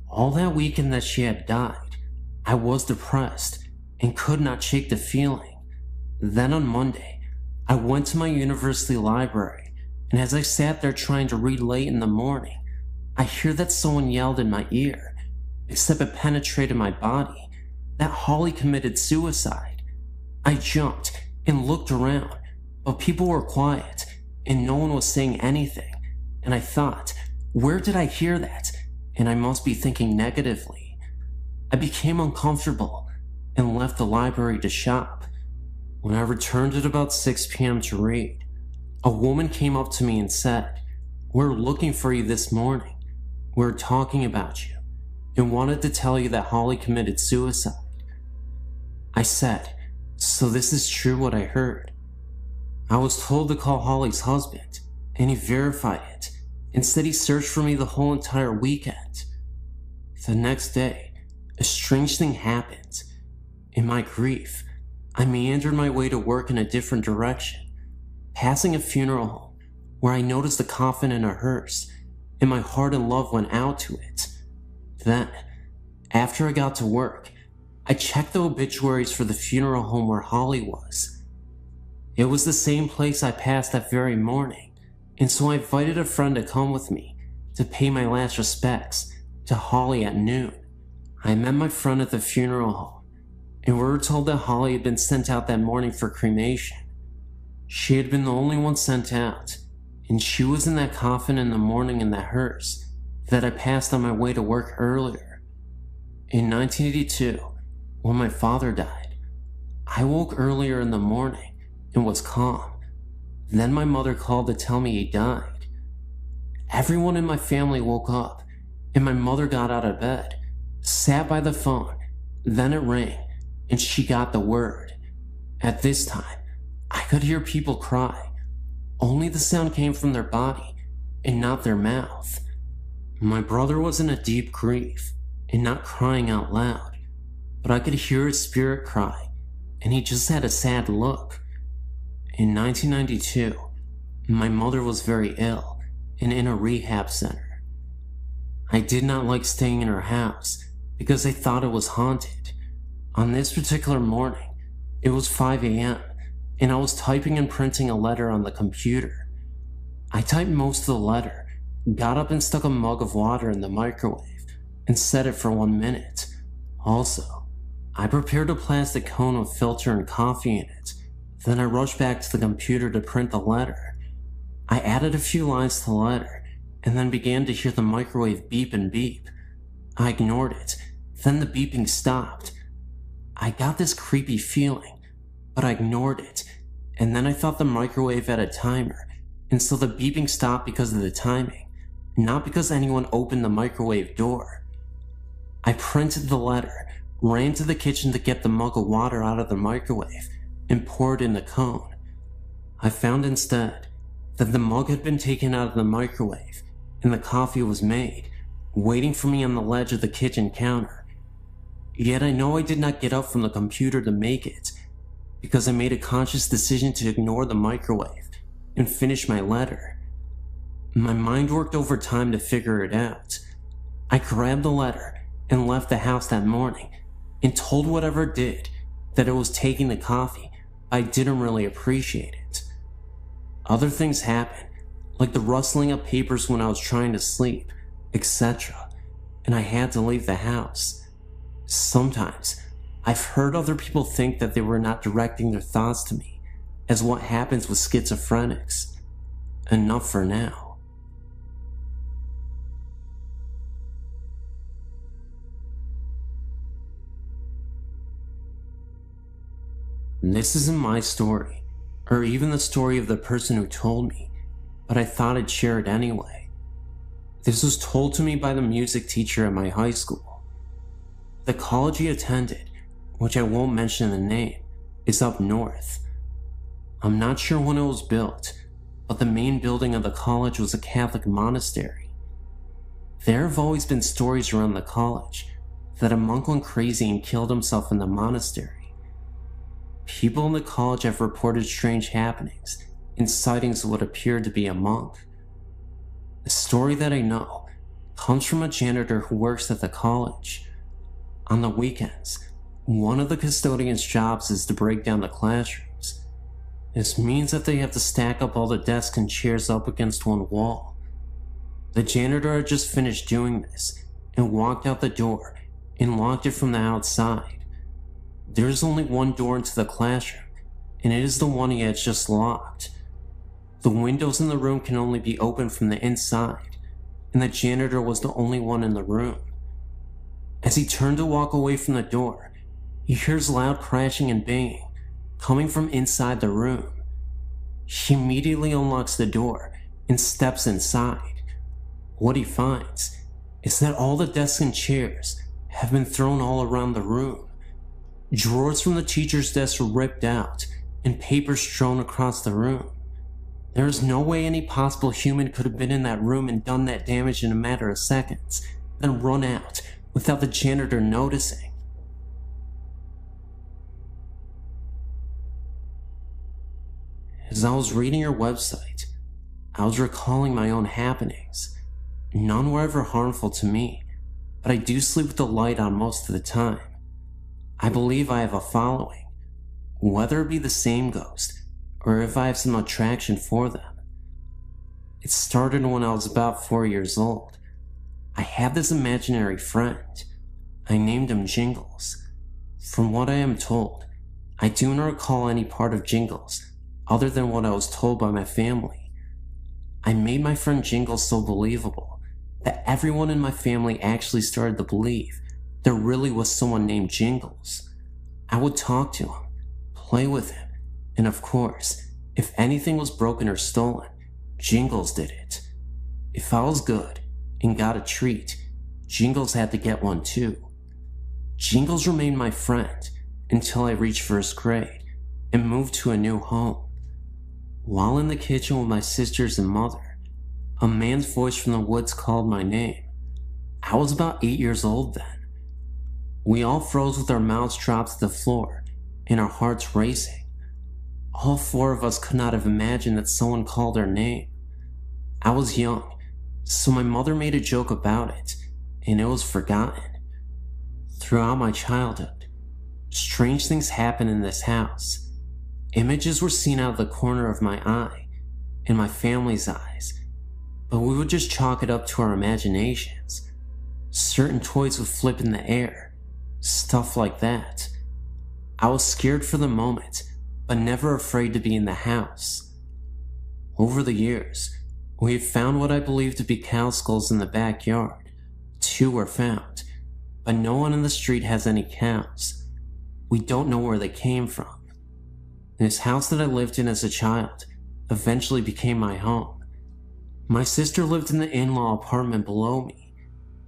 S1: All that weekend that she had died, I was depressed and could not shake the feeling. Then on Monday, I went to my university library, and as I sat there trying to read late in the morning, I hear that someone yelled in my ear, except it penetrated my body, that Holly committed suicide. I jumped and looked around, but people were quiet, and no one was saying anything, and I thought, where did I hear that? And I must be thinking negatively. I became uncomfortable and left the library to shop. When I returned at about 6 p.m. to read, a woman came up to me and said, "We're looking for you this morning. We're talking about you and wanted to tell you that Holly committed suicide." I said, "So this is true what I heard?" I was told to call Holly's husband, and he verified it and said he searched for me the whole entire weekend. The next day, a strange thing happened. In my grief, I meandered my way to work in a different direction, passing a funeral home where I noticed a coffin in a hearse, and my heart and love went out to it. Then, after I got to work, I checked the obituaries for the funeral home where Holly was. It was the same place I passed that very morning, and so I invited a friend to come with me to pay my last respects to Holly at noon. I met my friend at the funeral home, and we were told that Holly had been sent out that morning for cremation. She had been the only one sent out, and she was in that coffin in the morning in that hearse that I passed on my way to work earlier. In 1982, when my father died, I woke earlier in the morning and was calm. Then my mother called to tell me he died. Everyone in my family woke up, and my mother got out of bed, sat by the phone, then it rang, and she got the word. At this time, I could hear people cry. Only the sound came from their body and not their mouth. My brother was in a deep grief and not crying out loud, but I could hear his spirit cry, and he just had a sad look. In 1992, my mother was very ill and in a rehab center. I did not like staying in her house because I thought it was haunted. On this particular morning, it was 5 a.m., and I was typing and printing a letter on the computer. I typed most of the letter, got up and stuck a mug of water in the microwave, and set it for 1 minute. Also, I prepared a plastic cone with filter and coffee in it. Then I rushed back to the computer to print the letter. I added a few lines to the letter, and then began to hear the microwave beep and beep. I ignored it, then the beeping stopped. I got this creepy feeling, but I ignored it, and then I thought the microwave had a timer, and so the beeping stopped because of the timing, not because anyone opened the microwave door. I printed the letter, ran to the kitchen to get the mug of water out of the microwave, and poured in the cone. I found instead that the mug had been taken out of the microwave, and the coffee was made, waiting for me on the ledge of the kitchen counter. Yet I know I did not get up from the computer to make it, because I made a conscious decision to ignore the microwave and finish my letter. My mind worked overtime to figure it out. I grabbed the letter and left the house that morning, and told whatever did that it was taking the coffee. I didn't really appreciate it. Other things happened, like the rustling of papers when I was trying to sleep, etc., and I had to leave the house. Sometimes, I've heard other people think that they were not directing their thoughts to me, as what happens with schizophrenics. Enough for now. This isn't my story, or even the story of the person who told me, but I thought I'd share it anyway. This was told to me by the music teacher at my high school. The college he attended, which I won't mention the name, is up north. I'm not sure when it was built, but the main building of the college was a Catholic monastery. There have always been stories around the college that a monk went crazy and killed himself in the monastery. People in the college have reported strange happenings and sightings of what appeared to be a monk. The story that I know comes from a janitor who works at the college. On the weekends, one of the custodian's jobs is to break down the classrooms. This means that they have to stack up all the desks and chairs up against one wall. The janitor had just finished doing this and walked out the door and locked it from the outside. There is only one door into the classroom, and it is the one he had just locked. The windows in the room can only be opened from the inside, and the janitor was the only one in the room. As he turned to walk away from the door, he hears loud crashing and banging coming from inside the room. He immediately unlocks the door and steps inside. What he finds is that all the desks and chairs have been thrown all around the room. Drawers from the teacher's desk were ripped out and papers strewn across the room. There is no way any possible human could have been in that room and done that damage in a matter of seconds, then run out without the janitor noticing. As I was reading your website, I was recalling my own happenings. None were ever harmful to me, but I do sleep with the light on most of the time. I believe I have a following, whether it be the same ghost, or if I have some attraction for them. It started when I was about 4 years old. I had this imaginary friend. I named him Jingles. From what I am told, I do not recall any part of Jingles other than what I was told by my family. I made my friend Jingles so believable that everyone in my family actually started to believe there really was someone named Jingles. I would talk to him, play with him, and of course, if anything was broken or stolen, Jingles did it. If I was good and got a treat, Jingles had to get one too. Jingles remained my friend until I reached first grade and moved to a new home. While in the kitchen with my sisters and mother, a man's voice from the woods called my name. I was about 8 years old then. We all froze with our mouths dropped to the floor and our hearts racing. All 4 of us could not have imagined that someone called our name. I was young, so my mother made a joke about it, and it was forgotten. Throughout my childhood, strange things happened in this house. Images were seen out of the corner of my eye and my family's eyes, but we would just chalk it up to our imaginations. Certain toys would flip in the air, stuff like that. I was scared for the moment, but never afraid to be in the house. Over the years, we have found what I believe to be cow skulls in the backyard. 2 were found, but no one in the street has any cows. We don't know where they came from. This house that I lived in as a child eventually became my home. My sister lived in the in-law apartment below me.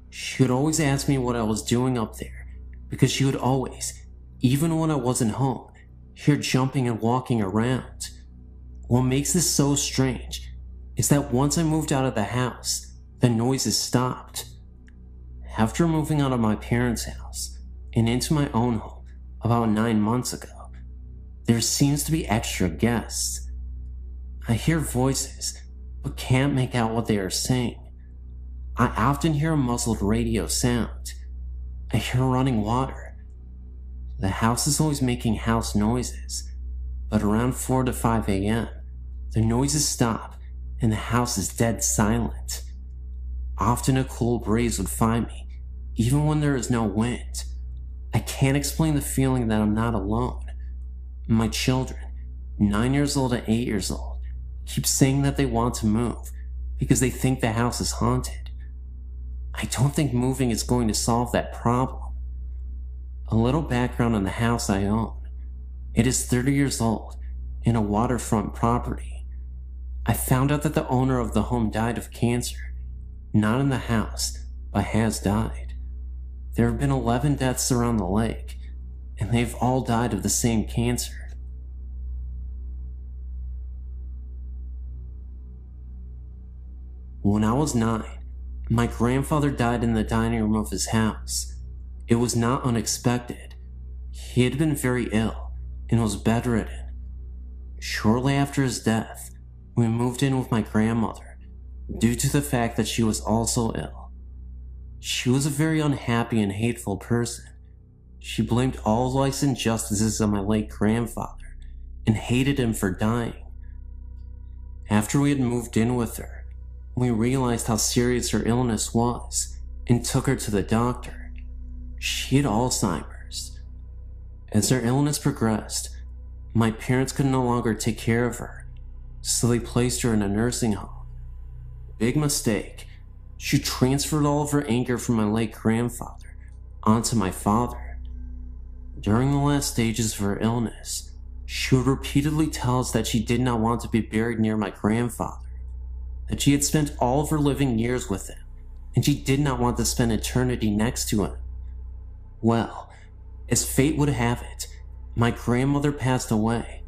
S1: She would always ask me what I was doing up there, because she would always, even when I wasn't home, hear jumping and walking around. What makes this so strange is that once I moved out of the house, the noises stopped. After moving out of my parents' house and into my own home about 9 months ago, there seems to be extra guests. I hear voices, but can't make out what they are saying. I often hear a muffled radio sound. I hear running water. The house is always making house noises, but around 4 to 5 a.m., the noises stop and the house is dead silent. Often a cool breeze would find me, even when there is no wind. I can't explain the feeling that I'm not alone. My children, 9 years old and 8 years old, keep saying that they want to move because they think the house is haunted. I don't think moving is going to solve that problem. A little background on the house I own. It is 30 years old in a waterfront property. I found out that the owner of the home died of cancer, not in the house, but has died. There have been 11 deaths around the lake, and they've all died of the same cancer. When I was 9, my grandfather died in the dining room of his house. It was not unexpected. He had been very ill and was bedridden. Shortly after his death, we moved in with my grandmother due to the fact that she was also ill. She was a very unhappy and hateful person. She blamed all life's injustices on my late grandfather and hated him for dying. After we had moved in with her, we realized how serious her illness was and took her to the doctor. She had Alzheimer's. As her illness progressed, my parents could no longer take care of her, so they placed her in a nursing home. Big mistake. She transferred all of her anger from my late grandfather onto my father. During the last stages of her illness, she would repeatedly tell us that she did not want to be buried near my grandfather, that she had spent all of her living years with him, and she did not want to spend eternity next to him. Well, as fate would have it, my grandmother passed away.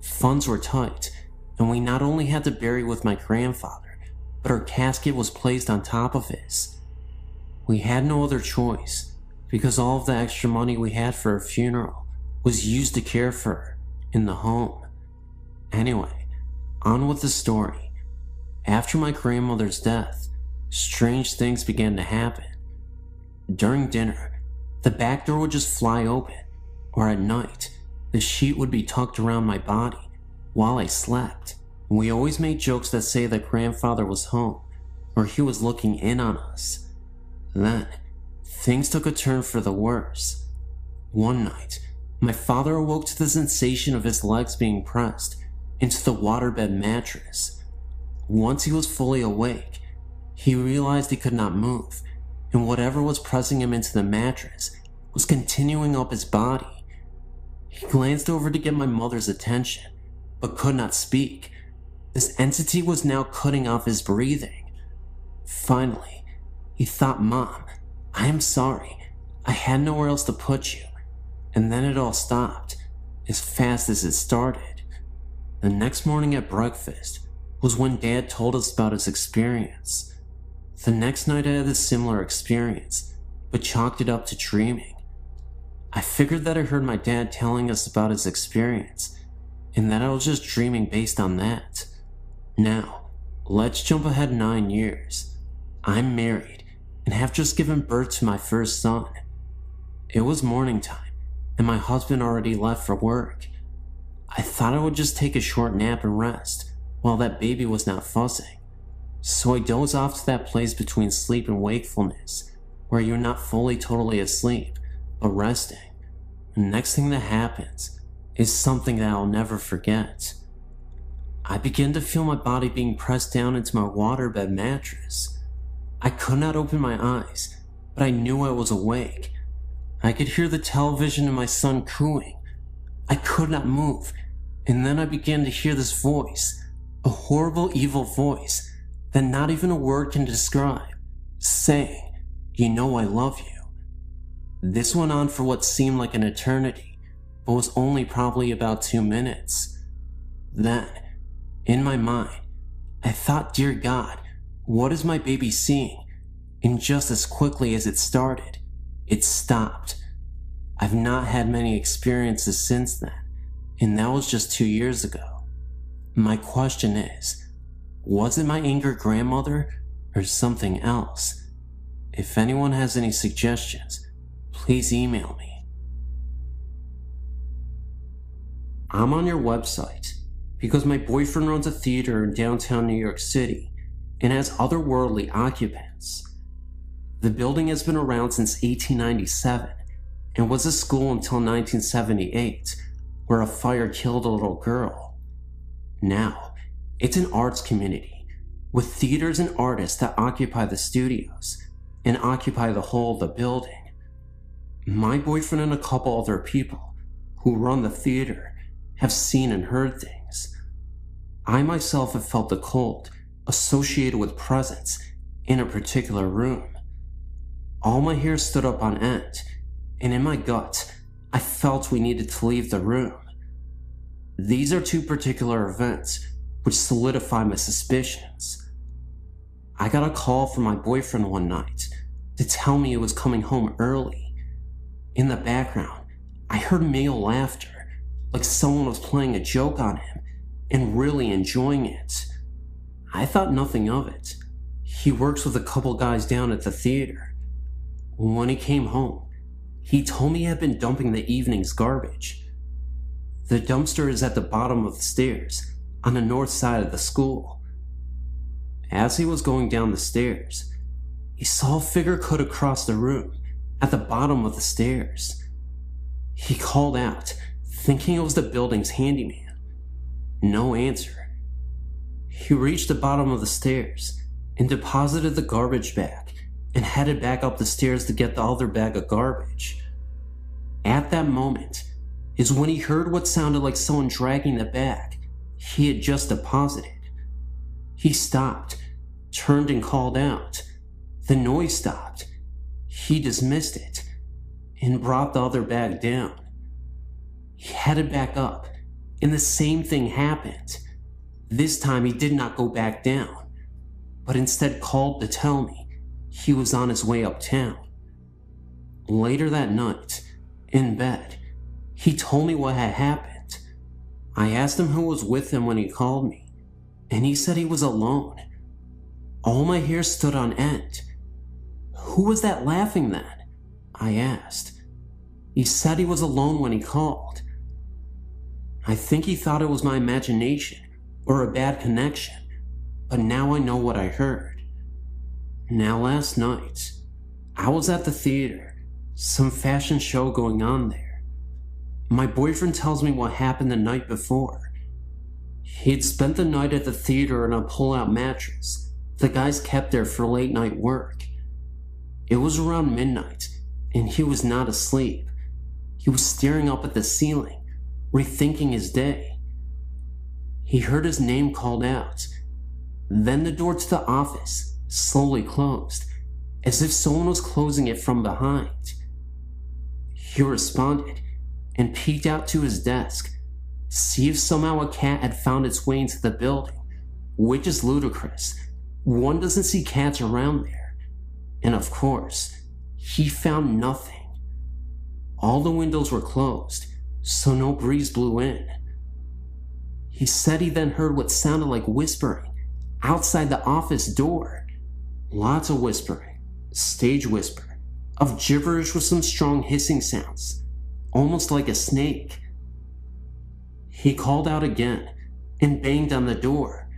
S1: Funds were tight, and we not only had to bury with my grandfather, but her casket was placed on top of his. We had no other choice, because all of the extra money we had for her funeral was used to care for her in the home. Anyway, on with the story. After my grandmother's death, strange things began to happen. During dinner, the back door would just fly open, or at night, the sheet would be tucked around my body while I slept. We always made jokes that say that grandfather was home, or he was looking in on us. Then, things took a turn for the worse. One night, my father awoke to the sensation of his legs being pressed into the waterbed mattress. Once he was fully awake, he realized he could not move, and whatever was pressing him into the mattress was continuing up his body. He glanced over to get my mother's attention, but could not speak. This entity was now cutting off his breathing. Finally, he thought, "Mom, I am sorry. I had nowhere else to put you." And then it all stopped, as fast as it started. The next morning at breakfast was when Dad told us about his experience. The next night I had a similar experience, but chalked it up to dreaming. I figured that I heard my dad telling us about his experience, and that I was just dreaming based on that. Now, let's jump ahead 9 years. I'm married, and have just given birth to my first son. It was morning time, and my husband already left for work. I thought I would just take a short nap and rest, while that baby was not fussing. So I dozed off to that place between sleep and wakefulness, where you're not fully totally asleep, but resting. The next thing that happens is something that I'll never forget. I began to feel my body being pressed down into my waterbed mattress. I could not open my eyes, but I knew I was awake. I could hear the television and my son cooing. I could not move, and then I began to hear this voice, a horrible, evil voice that not even a word can describe, saying, "You know I love you." This went on for what seemed like an eternity, but was only probably about 2 minutes. Then, in my mind, I thought, "Dear God, what is my baby seeing?" And just as quickly as it started, it stopped. I've not had many experiences since then, and that was just 2 years ago. My question is, was it my angry grandmother or something else? If anyone has any suggestions, please email me. I'm on your website because my boyfriend runs a theater in downtown New York City and has otherworldly occupants. The building has been around since 1897 and was a school until 1978, where a fire killed a little girl. Now, it's an arts community with theaters and artists that occupy the studios and occupy the whole of the building. My boyfriend and a couple other people who run the theater have seen and heard things. I myself have felt the cold associated with presence in a particular room. All my hair stood up on end, and in my gut, I felt we needed to leave the room. These are 2 particular events which solidify my suspicions. I got a call from my boyfriend one night to tell me he was coming home early. In the background, I heard male laughter, like someone was playing a joke on him and really enjoying it. I thought nothing of it. He works with a couple guys down at the theater. When he came home, he told me he had been dumping the evening's garbage. The dumpster is at the bottom of the stairs on the north side of the school. As he was going down the stairs, he saw a figure cut across the room at the bottom of the stairs. He called out, thinking it was the building's handyman. No answer. He reached the bottom of the stairs and deposited the garbage bag and headed back up the stairs to get the other bag of garbage. At that moment is when he heard what sounded like someone dragging the bag he had just deposited. He stopped, turned and called out. The noise stopped. He dismissed it and brought the other bag down. He headed back up, and the same thing happened. This time he did not go back down, but instead called to tell me he was on his way uptown. Later that night, in bed, he told me what had happened. I asked him who was with him when he called me, and he said he was alone. All my hair stood on end. "Who was that laughing then?" I asked. He said he was alone when he called. I think he thought it was my imagination or a bad connection, but now I know what I heard. Now last night, I was at the theater, some fashion show going on there. My boyfriend tells me what happened the night before. He'd spent the night at the theater in a pull-out mattress the guys kept there for late night work. It was around midnight, and he was not asleep. He was staring up at the ceiling, rethinking his day. He heard his name called out. Then the door to the office slowly closed, as if someone was closing it from behind. He responded and peeked out to his desk to see if somehow a cat had found its way into the building, which is ludicrous. One doesn't see cats around there. And of course, he found nothing. All the windows were closed, so no breeze blew in. He said he then heard what sounded like whispering outside the office door. Lots of whispering, stage whisper, of gibberish with some strong hissing sounds, almost like a snake. He called out again and banged on the door.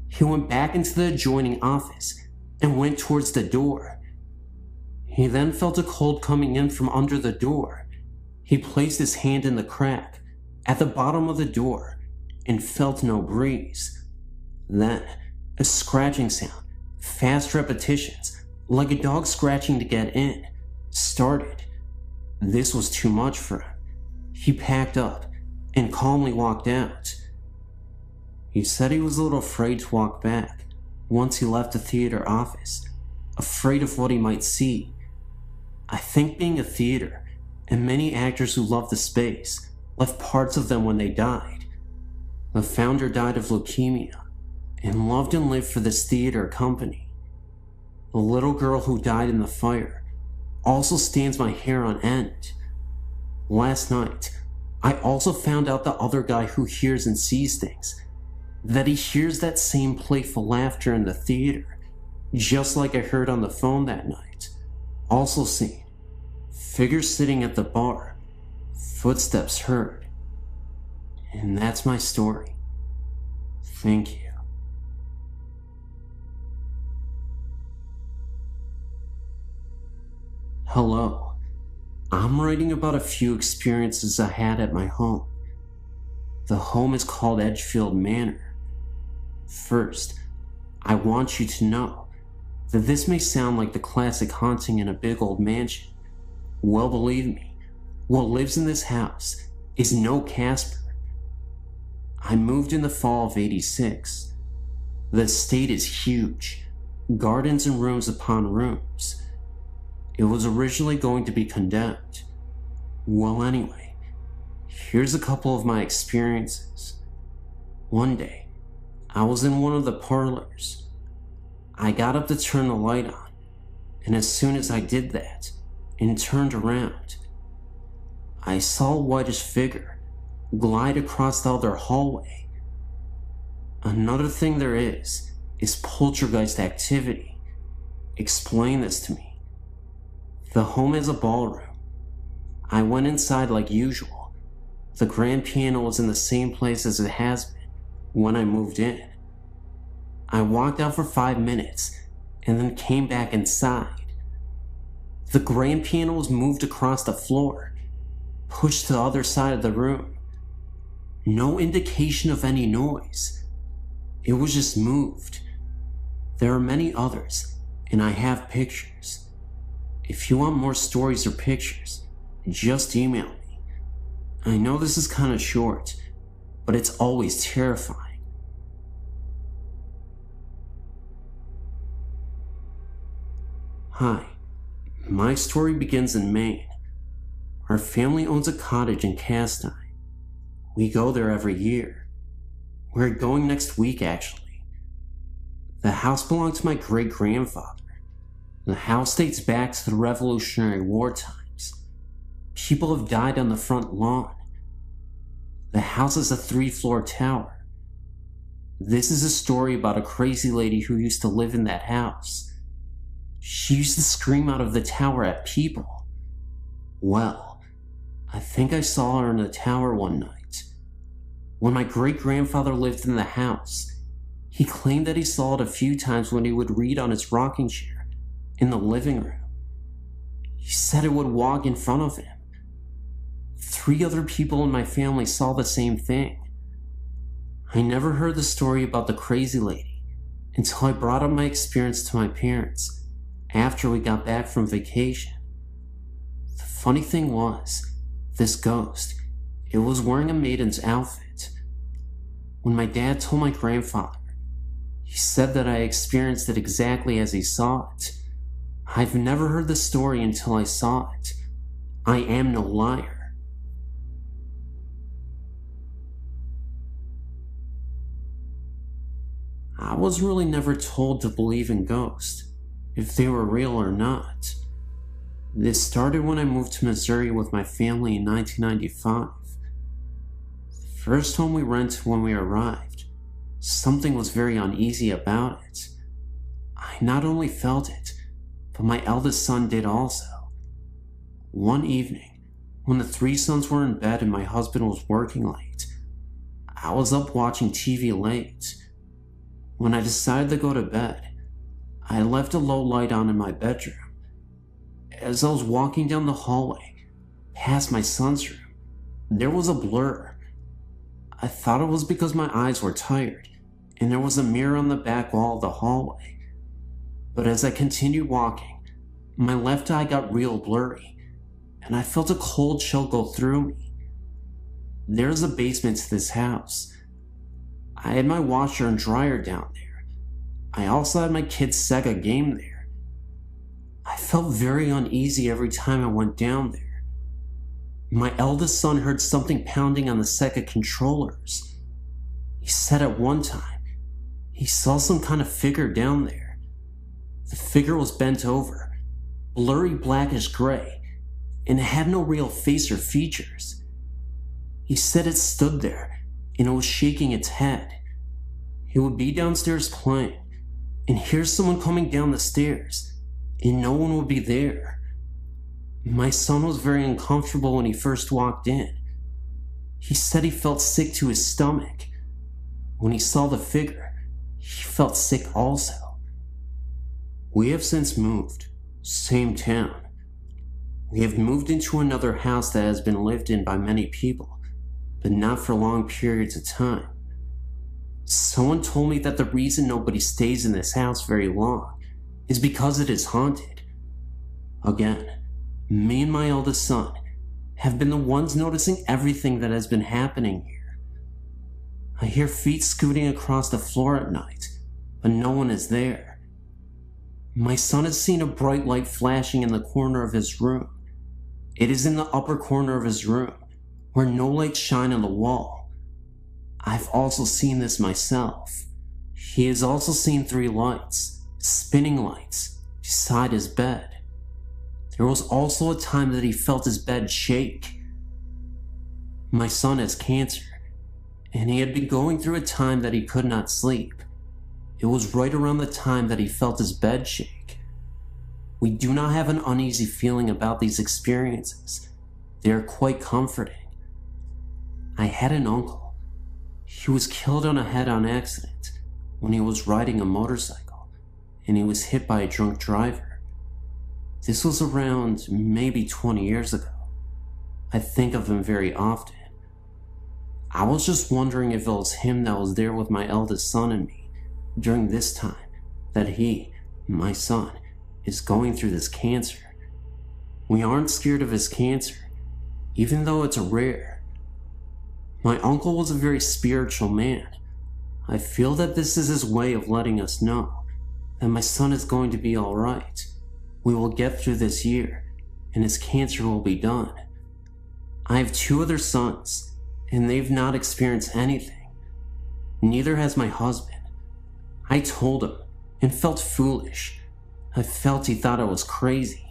S1: He went back into the adjoining office and went towards the door. He then felt a cold coming in from under the door. He placed his hand in the crack at the bottom of the door and felt no breeze. Then, a scratching sound, fast repetitions, like a dog scratching to get in, started. This was too much for him. He packed up and calmly walked out. He said he was a little afraid to walk back once he left the theater office, afraid of what he might see. I think being a theater, and many actors who loved the space left parts of them when they died. The founder died of leukemia and loved and lived for this theater company. The little girl who died in the fire also stands my hair on end. Last night, I also found out the other guy who hears and sees things, that he hears that same playful laughter in the theater, just like I heard on the phone that night. Also seen figures sitting at the bar, footsteps heard. And that's my story. Thank you. Hello. I'm writing about a few experiences I had at my home. The home is called Edgefield Manor. First, I want you to know that this may sound like the classic haunting in a big old mansion. Well, believe me, what lives in this house is no Casper. I moved in the fall of '86. The estate is huge, gardens and rooms upon rooms. It was originally going to be condemned. Well, anyway, here's a couple of my experiences. One day, I was in one of the parlors. I got up to turn the light on, and as soon as I did that and turned around, I saw a whitish figure glide across the other hallway. Another thing there is poltergeist activity. Explain this to me. The home has a ballroom. I went inside like usual. The grand piano was in the same place as it has been when I moved in. I walked out for 5 minutes and then came back inside. The grand piano was moved across the floor, pushed to the other side of the room. No indication of any noise. It was just moved. There are many others, and I have pictures. If you want more stories or pictures, just email me. I know this is kind of short, but it's always terrifying. Hi, my story begins in Maine. Our family owns a cottage in Castine. We go there every year. We're going next week, actually. The house belonged to my great-grandfather. The house dates back to the Revolutionary War times. People have died on the front lawn. The house is a 3-floor tower. This is a story about a crazy lady who used to live in that house. She used to scream out of the tower at people. Well, I think I saw her in the tower one night. When my great-grandfather lived in the house, he claimed that he saw it a few times when he would read on his rocking chair in the living room. He said it would walk in front of him. 3 other people in my family saw the same thing. I never heard the story about the crazy lady until I brought up my experience to my parents after we got back from vacation. The funny thing was, this ghost, it was wearing a maiden's outfit. When my dad told my grandfather, he said that I experienced it exactly as he saw it. I've never heard the story until I saw it. I am no liar. I was really never told to believe in ghosts, if they were real or not. This started when I moved to Missouri with my family in 1995. The first home we rented when we arrived, something was very uneasy about it. I not only felt it, but my eldest son did also. One evening, when the 3 sons were in bed and my husband was working late, I was up watching TV late. When I decided to go to bed, I left a low light on in my bedroom. As I was walking down the hallway, past my son's room, there was a blur. I thought it was because my eyes were tired and there was a mirror on the back wall of the hallway. But as I continued walking, my left eye got real blurry and I felt a cold chill go through me. There's a basement to this house. I had my washer and dryer down there. I also had my kid's Sega game there. I felt very uneasy every time I went down there. My eldest son heard something pounding on the Sega controllers. He said at one time he saw some kind of figure down there. The figure was bent over, blurry blackish gray, and it had no real face or features. He said it stood there and it was shaking its head. He would be downstairs playing and hear someone coming down the stairs and no one would be there. My son was very uncomfortable when he first walked in. He said he felt sick to his stomach. When he saw the figure, he felt sick also. We have since moved, same town. We have moved into another house that has been lived in by many people, but not for long periods of time. Someone told me that the reason nobody stays in this house very long is because it is haunted. Again, me and my eldest son have been the ones noticing everything that has been happening here. I hear feet scooting across the floor at night, but no one is there. My son has seen a bright light flashing in the corner of his room. It is in the upper corner of his room, where no lights shine on the wall. I've also seen this myself. He has also seen 3 lights, spinning lights, beside his bed. There was also a time that he felt his bed shake. My son has cancer, and he had been going through a time that he could not sleep. It was right around the time that he felt his bed shake. We do not have an uneasy feeling about these experiences. They are quite comforting. I had an uncle. He was killed on a head-on accident when he was riding a motorcycle, and he was hit by a drunk driver. This was around maybe 20 years ago. I think of him very often. I was just wondering if it was him that was there with my eldest son and me during this time that he, my son, is going through this cancer. We aren't scared of his cancer, even though it's rare. My uncle was a very spiritual man. I feel that this is his way of letting us know that my son is going to be alright. We will get through this year, and his cancer will be done. I have 2 other sons, and they've not experienced anything. Neither has my husband. I told him, and felt foolish. I felt he thought I was crazy.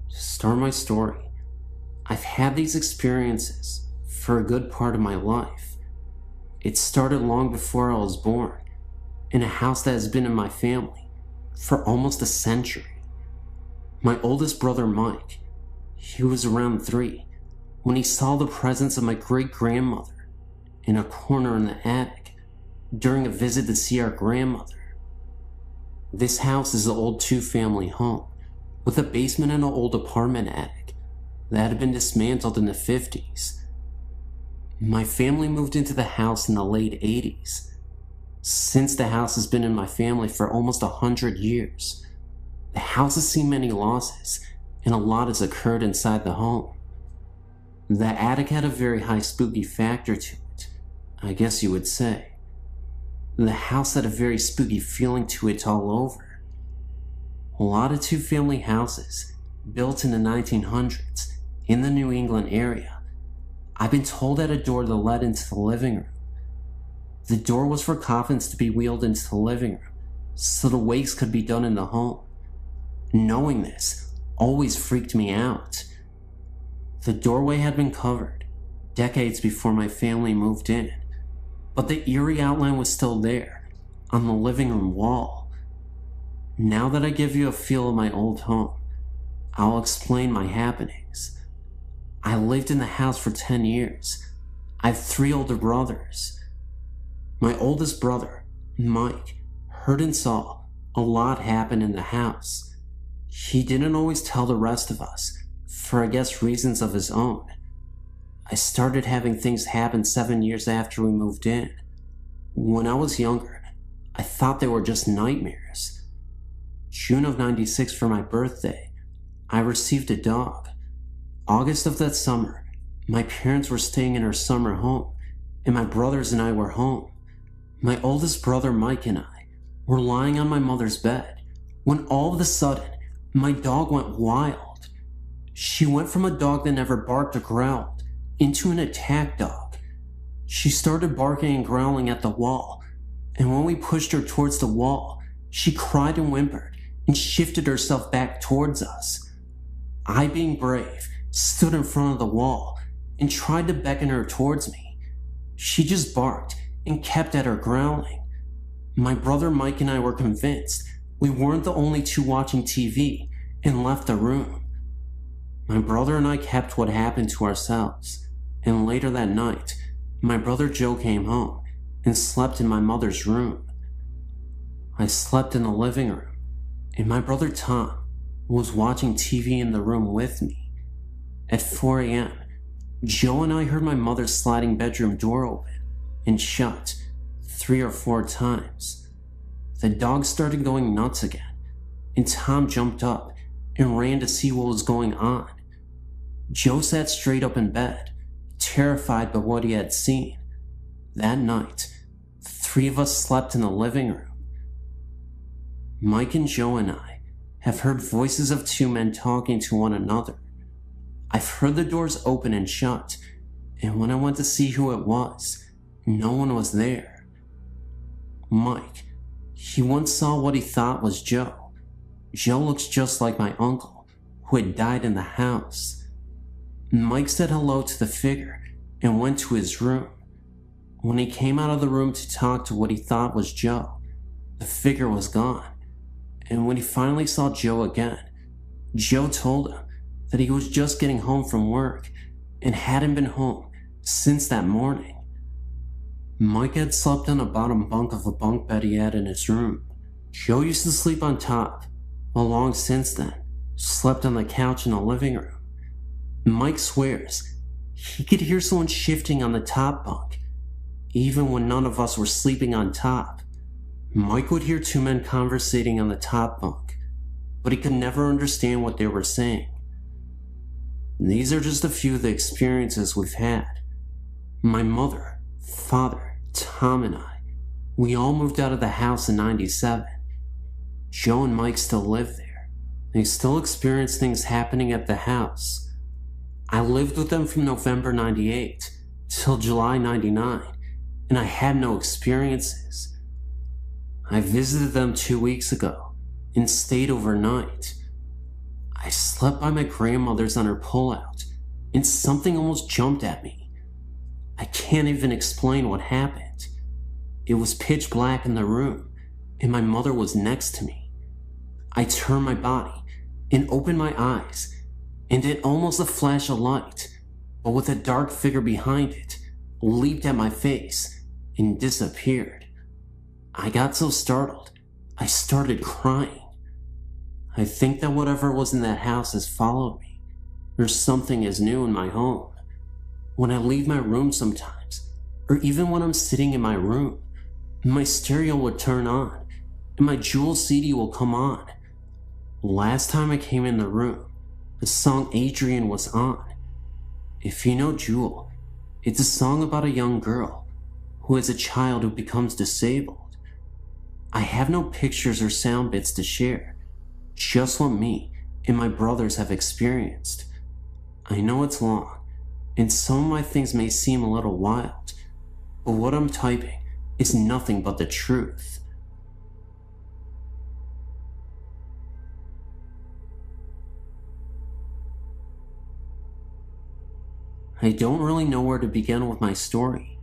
S1: To start my story, I've had these experiences for a good part of my life. It started long before I was born, in a house that has been in my family for almost a century. My oldest brother Mike, he was around 3 when he saw the presence of my great-grandmother in a corner in the attic during a visit to see our grandmother. This house is an old 2-family home with a basement and an old apartment attic that had been dismantled in the 50s. My family moved into the house in the late 80s. Since the house has been in my family for almost 100 years, the house has seen many losses, and a lot has occurred inside the home. The attic had a very high spooky factor to it, I guess you would say. The house had a very spooky feeling to it all over. A lot of 2-family houses, built in the 1900s, in the New England area, I've been told had a door that led into the living room. The door was for coffins to be wheeled into the living room, so the wakes could be done in the home. Knowing this always freaked me out. The doorway had been covered decades before my family moved in, but the eerie outline was still there, on the living room wall. Now that I give you a feel of my old home, I'll explain my happenings. I lived in the house for 10 years. I have 3 older brothers. My oldest brother, Mike, heard and saw a lot happen in the house. He didn't always tell the rest of us, for I guess reasons of his own. I started having things happen 7 years after we moved in. When I was younger, I thought they were just nightmares. June of '96 for my birthday, I received a dog. August of that summer, my parents were staying in our summer home, and my brothers and I were home. My oldest brother Mike and I were lying on my mother's bed when all of a sudden, my dog went wild. She went from a dog that never barked or growled into an attack dog. She started barking and growling at the wall, and when we pushed her towards the wall, she cried and whimpered and shifted herself back towards us. I, being brave, stood in front of the wall and tried to beckon her towards me. She just barked and kept at her growling. My brother Mike and I were convinced we weren't the only two watching TV and left the room. My brother and I kept what happened to ourselves, and later that night, my brother Joe came home and slept in my mother's room. I slept in the living room, and my brother Tom was watching TV in the room with me. At 4 a.m., Joe and I heard my mother's sliding bedroom door open and shut 3 or 4 times. The dog started going nuts again, and Tom jumped up and ran to see what was going on. Joe sat straight up in bed, terrified by what he had seen. That night, 3 of us slept in the living room. Mike and Joe and I have heard voices of 2 men talking to one another. I've heard the doors open and shut, and when I went to see who it was, no one was there. Mike, he once saw what he thought was Joe. Joe looks just like my uncle, who had died in the house. Mike said hello to the figure and went to his room. When he came out of the room to talk to what he thought was Joe, the figure was gone. And when he finally saw Joe again, Joe told him that he was just getting home from work and hadn't been home since that morning. Mike had slept on a bottom bunk of a bunk bed he had in his room. Joe used to sleep on top, while long since then, slept on the couch in the living room. Mike swears he could hear someone shifting on the top bunk, even when none of us were sleeping on top. Mike would hear 2 men conversating on the top bunk, but he could never understand what they were saying. These are just a few of the experiences we've had. My mother, father, Tom, and I, we all moved out of the house in '97. Joe and Mike still live there. They still experience things happening at the house. I lived with them from November '98 till July '99, and I had no experiences. I visited them 2 weeks ago and stayed overnight. I slept by my grandmother's on her pullout, and something almost jumped at me. I can't even explain what happened. It was pitch black in the room, and my mother was next to me. I turned my body and opened my eyes, and it almost a flash of light, but with a dark figure behind it, leaped at my face and disappeared. I got so startled, I started crying. I think that whatever was in that house has followed me, or something is new in my home. When I leave my room sometimes, or even when I'm sitting in my room, my stereo will turn on, and my Jewel CD will come on. Last time I came in the room, the song Adrian was on. If you know Jewel, it's a song about a young girl who is a child who becomes disabled. I have no pictures or sound bits to share, just what me and my brothers have experienced. I know it's long, and some of my things may seem a little wild, but what I'm typing is nothing but the truth. I don't really know where to begin with my story.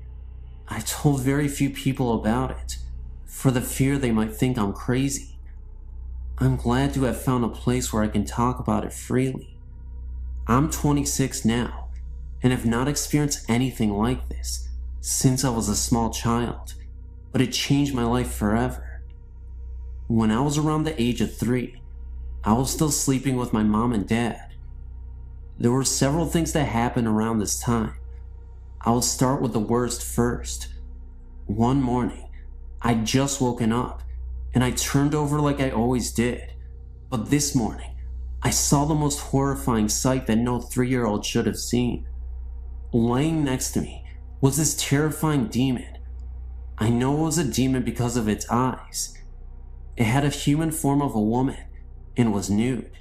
S1: I told very few people about it, for the fear they might think I'm crazy. I'm glad to have found a place where I can talk about it freely. I'm 26 now, and have not experienced anything like this since I was a small child, but it changed my life forever. When I was around the age of 3, I was still sleeping with my mom and dad. There were several things that happened around this time. I'll start with the worst first. One morning, I'd just woken up, and I turned over like I always did. But this morning, I saw the most horrifying sight that no 3-year-old should have seen. Laying next to me was this terrifying demon. I know it was a demon because of its eyes. It had a human form of a woman and was nude.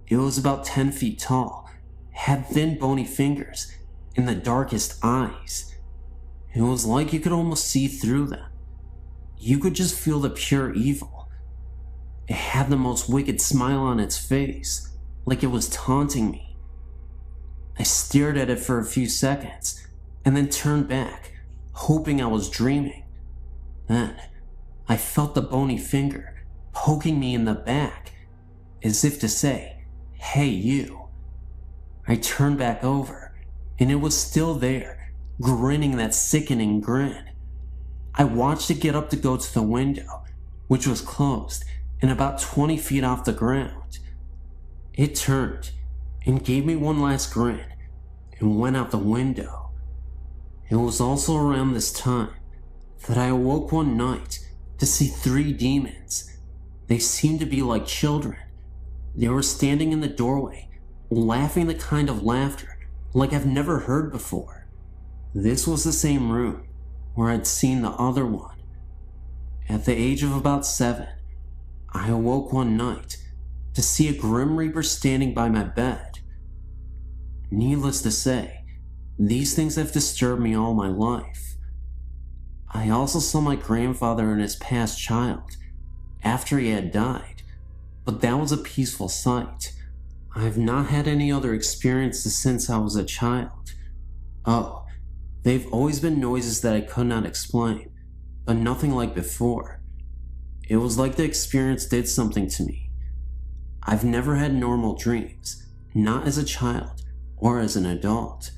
S1: It was about 10 feet tall, had thin bony fingers, and the darkest eyes. It was like you could almost see through them. You could just feel the pure evil. It had the most wicked smile on its face, like it was taunting me. I stared at it for a few seconds, and then turned back, hoping I was dreaming. Then, I felt the bony finger poking me in the back, as if to say, "Hey, you." I turned back over, and it was still there, grinning that sickening grin. I watched it get up to go to the window, which was closed and about 20 feet off the ground. It turned and gave me one last grin and went out the window. It was also around this time that I awoke one night to see 3 demons. They seemed to be like children. They were standing in the doorway, laughing the kind of laughter like I've never heard before. This was the same room where I'd seen the other one. At the age of about 7, I awoke one night to see a Grim Reaper standing by my bed. Needless to say, these things have disturbed me all my life. I also saw my grandfather and his past child after he had died, but that was a peaceful sight. I've not had any other experiences since I was a child. Oh, they've always been noises that I could not explain, but nothing like before. It was like the experience did something to me. I've never had normal dreams, not as a child or as an adult.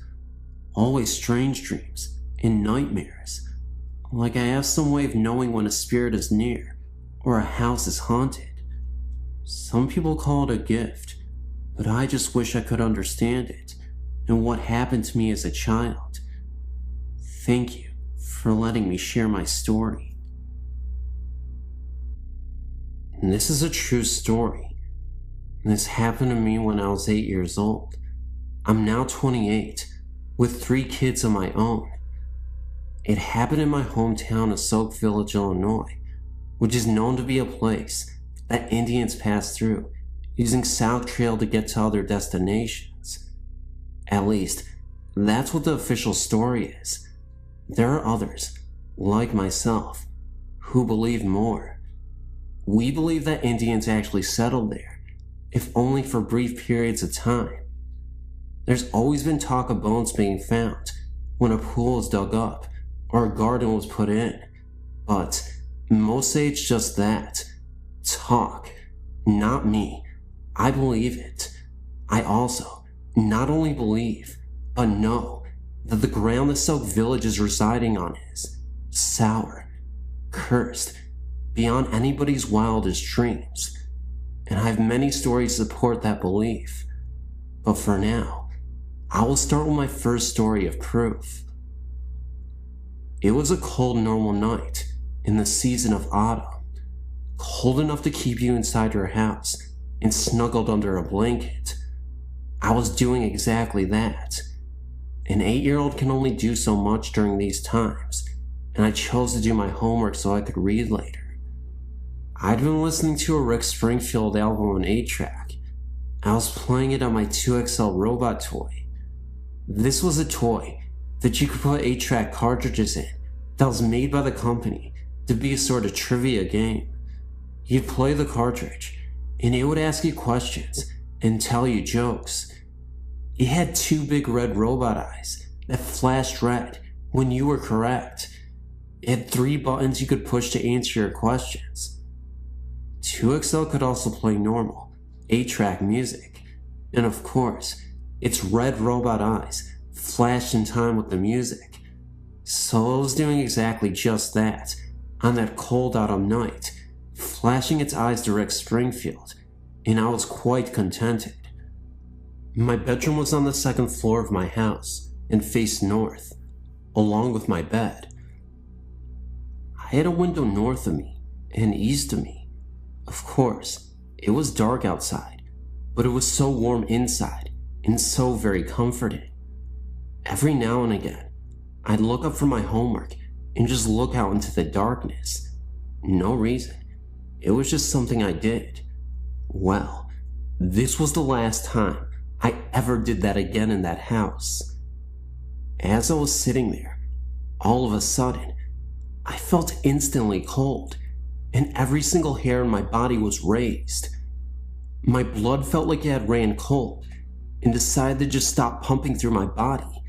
S1: Always strange dreams and nightmares, like I have some way of knowing when a spirit is near or a house is haunted. Some people call it a gift, but I just wish I could understand it and what happened to me as a child. Thank you for letting me share my story. And this is a true story. This happened to me when I was 8 years old. I'm now 28, with 3 kids of my own. It happened in my hometown of Soak Village, Illinois, which is known to be a place that Indians pass through using South Trail to get to other destinations. At least, that's what the official story is. There are others, like myself, who believe more. We believe that Indians actually settled there, if only for brief periods of time. There's always been talk of bones being found when a pool is dug up or a garden was put in, but most say it's just that. Talk. Not me. I believe it. I also not only believe, but know that the ground the Soak Village is residing on is sour, cursed, beyond anybody's wildest dreams. And I have many stories to support that belief. But for now, I will start with my first story of proof. It was a cold, normal night in the season of autumn, cold enough to keep you inside your house and snuggled under a blanket. I was doing exactly that. An 8-year-old can only do so much during these times, and I chose to do my homework so I could read later. I'd been listening to a Rick Springfield album on 8-track. I was playing it on my 2XL robot toy. This was a toy that you could put 8-track cartridges in that was made by the company to be a sort of trivia game. You'd play the cartridge, and it would ask you questions and tell you jokes. It had 2 big red robot eyes that flashed red when you were correct. It had 3 buttons you could push to answer your questions. 2XL could also play normal 8-track music, and of course, its red robot eyes flashed in time with the music. So it was doing exactly just that on that cold autumn night, flashing its eyes to Rick Springfield, and I was quite contented. My bedroom was on the second floor of my house and faced north, along with my bed. I had a window north of me and east of me. Of course, it was dark outside, but it was so warm inside and so very comforting. Every now and again, I'd look up from my homework and just look out into the darkness. No reason. It was just something I did. Well, this was the last time I ever did that again in that house. As I was sitting there, all of a sudden, I felt instantly cold, and every single hair in my body was raised. My blood felt like it had ran cold and decided to just stop pumping through my body.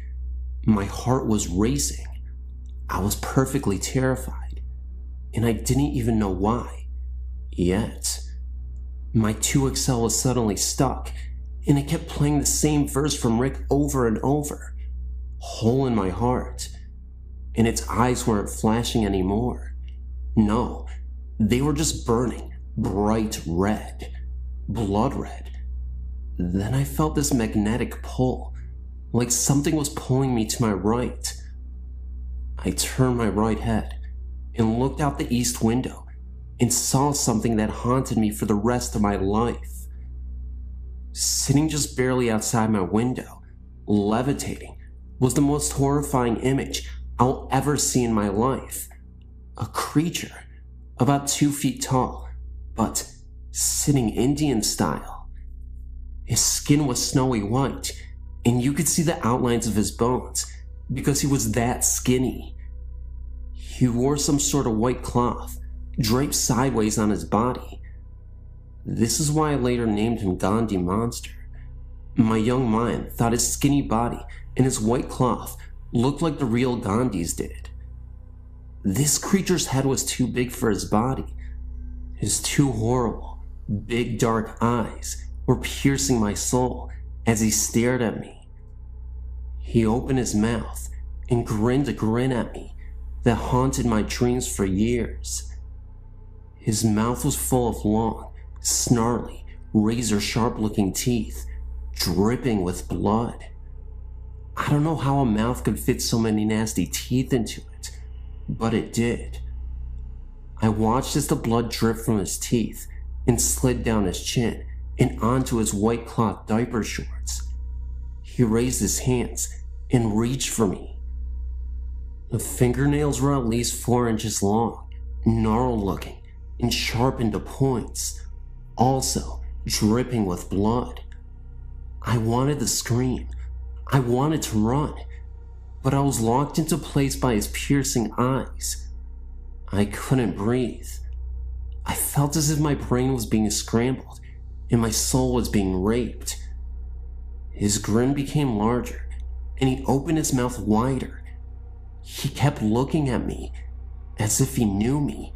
S1: My heart was racing. I was perfectly terrified, and I didn't even know why. Yet, my 2XL was suddenly stuck, and it kept playing the same verse from Rick over and over. Hole in my heart. And its eyes weren't flashing anymore. No, they were just burning, bright red, blood red. Then I felt this magnetic pull, like something was pulling me to my right. I turned my right head and looked out the east window and saw something that haunted me for the rest of my life. Sitting just barely outside my window, levitating, was the most horrifying image I'll ever see in my life. A creature about 2 feet tall, but sitting Indian style. His skin was snowy white, and you could see the outlines of his bones because he was that skinny. He wore some sort of white cloth draped sideways on his body. This is why I later named him Gandhi Monster. My young mind thought his skinny body and his white cloth looked like the real Gandhi's did. This creature's head was too big for his body. His two horrible, big dark eyes were piercing my soul as he stared at me. He opened his mouth and grinned a grin at me that haunted my dreams for years. His mouth was full of long, snarly, razor-sharp looking teeth, dripping with blood. I don't know how a mouth could fit so many nasty teeth into it, but it did. I watched as the blood dripped from his teeth and slid down his chin and onto his white cloth diaper shorts. He raised his hands and reached for me. The fingernails were at least 4 inches long, gnarled looking, and sharpened to points, also dripping with blood. I wanted to scream. I wanted to run, but I was locked into place by his piercing eyes. I couldn't breathe. I felt as if my brain was being scrambled and my soul was being raped. His grin became larger, and he opened his mouth wider. He kept looking at me as if he knew me,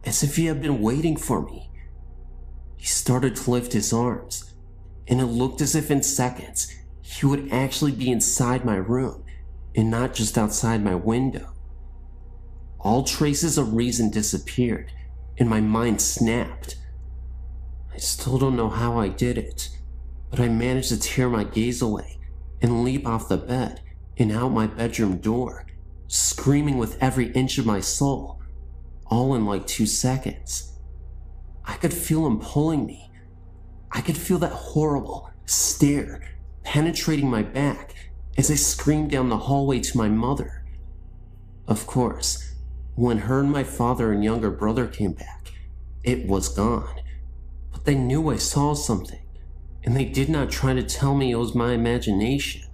S1: as if he had been waiting for me. He started to lift his arms, and it looked as if in seconds he would actually be inside my room and not just outside my window. All traces of reason disappeared, and my mind snapped. I still don't know how I did it, but I managed to tear my gaze away and leap off the bed and out my bedroom door, screaming with every inch of my soul, all in like 2 seconds. I could feel him pulling me. I could feel that horrible stare penetrating my back as I screamed down the hallway to my mother. Of course, when her and my father and younger brother came back, it was gone. But they knew I saw something, and they did not try to tell me it was my imagination.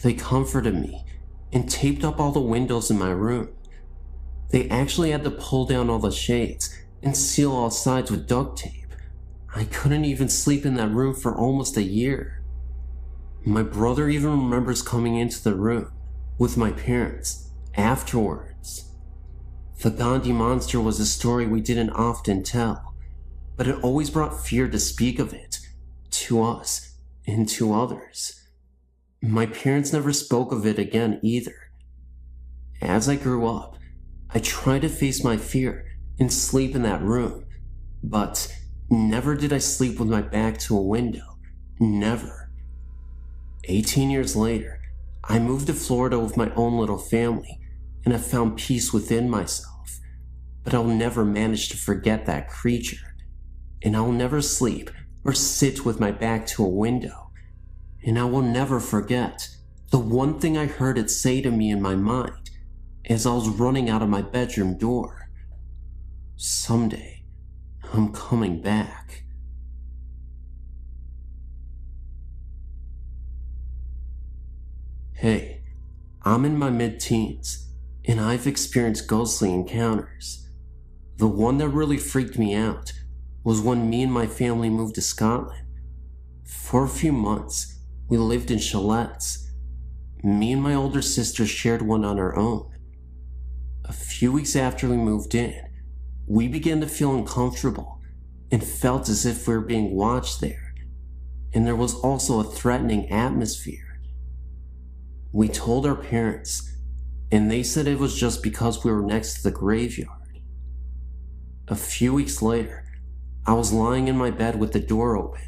S1: They comforted me and taped up all the windows in my room. They actually had to pull down all the shades and seal all sides with duct tape. I couldn't even sleep in that room for almost a year. My brother even remembers coming into the room with my parents afterwards. The Gandhi monster was a story we didn't often tell, but it always brought fear to speak of it, to us and to others. My parents never spoke of it again either. As I grew up, I tried to face my fear and sleep in that room, but never did I sleep with my back to a window, Never. 18 years later, I moved to Florida with my own little family, and I found peace within myself. But I'll never manage to forget that creature, and I'll never sleep or sit with my back to a window, and I will never forget the one thing I heard it say to me in my mind as I was running out of my bedroom door. Someday, I'm coming back. Hey, I'm in my mid-teens, and I've experienced ghostly encounters. The one that really freaked me out was when me and my family moved to Scotland. For a few months, we lived in chalets. Me and my older sister shared one on our own. A few weeks after we moved in, we began to feel uncomfortable and felt as if we were being watched there, and there was also a threatening atmosphere. We told our parents, and they said it was just because we were next to the graveyard. A few weeks later, I was lying in my bed with the door open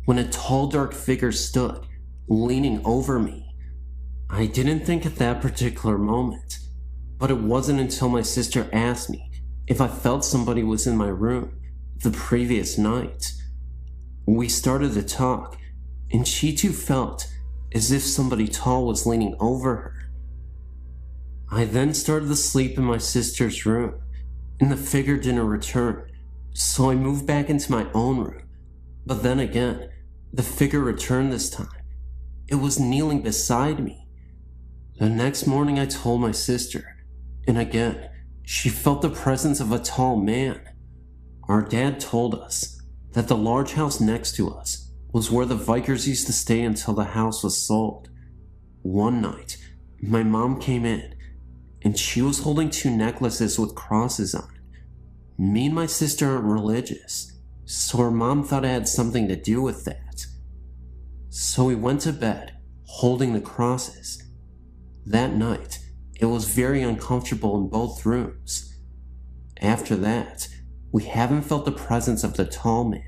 S1: when a tall, dark figure stood, leaning over me. I didn't think at that particular moment, but it wasn't until my sister asked me if I felt somebody was in my room the previous night. We started to talk, and she too felt as if somebody tall was leaning over her. I then started to sleep in my sister's room, and the figure didn't return, so I moved back into my own room. But then again, the figure returned this time. It was kneeling beside me. The next morning I told my sister, and again, she felt the presence of a tall man. Our dad told us that the large house next to us was where the Vikers used to stay until the house was sold. One night, my mom came in, and she was holding 2 necklaces with crosses on it. Me and my sister aren't religious, so her mom thought it had something to do with that. So we went to bed, holding the crosses. That night, it was very uncomfortable in both rooms. After that, we haven't felt the presence of the tall man.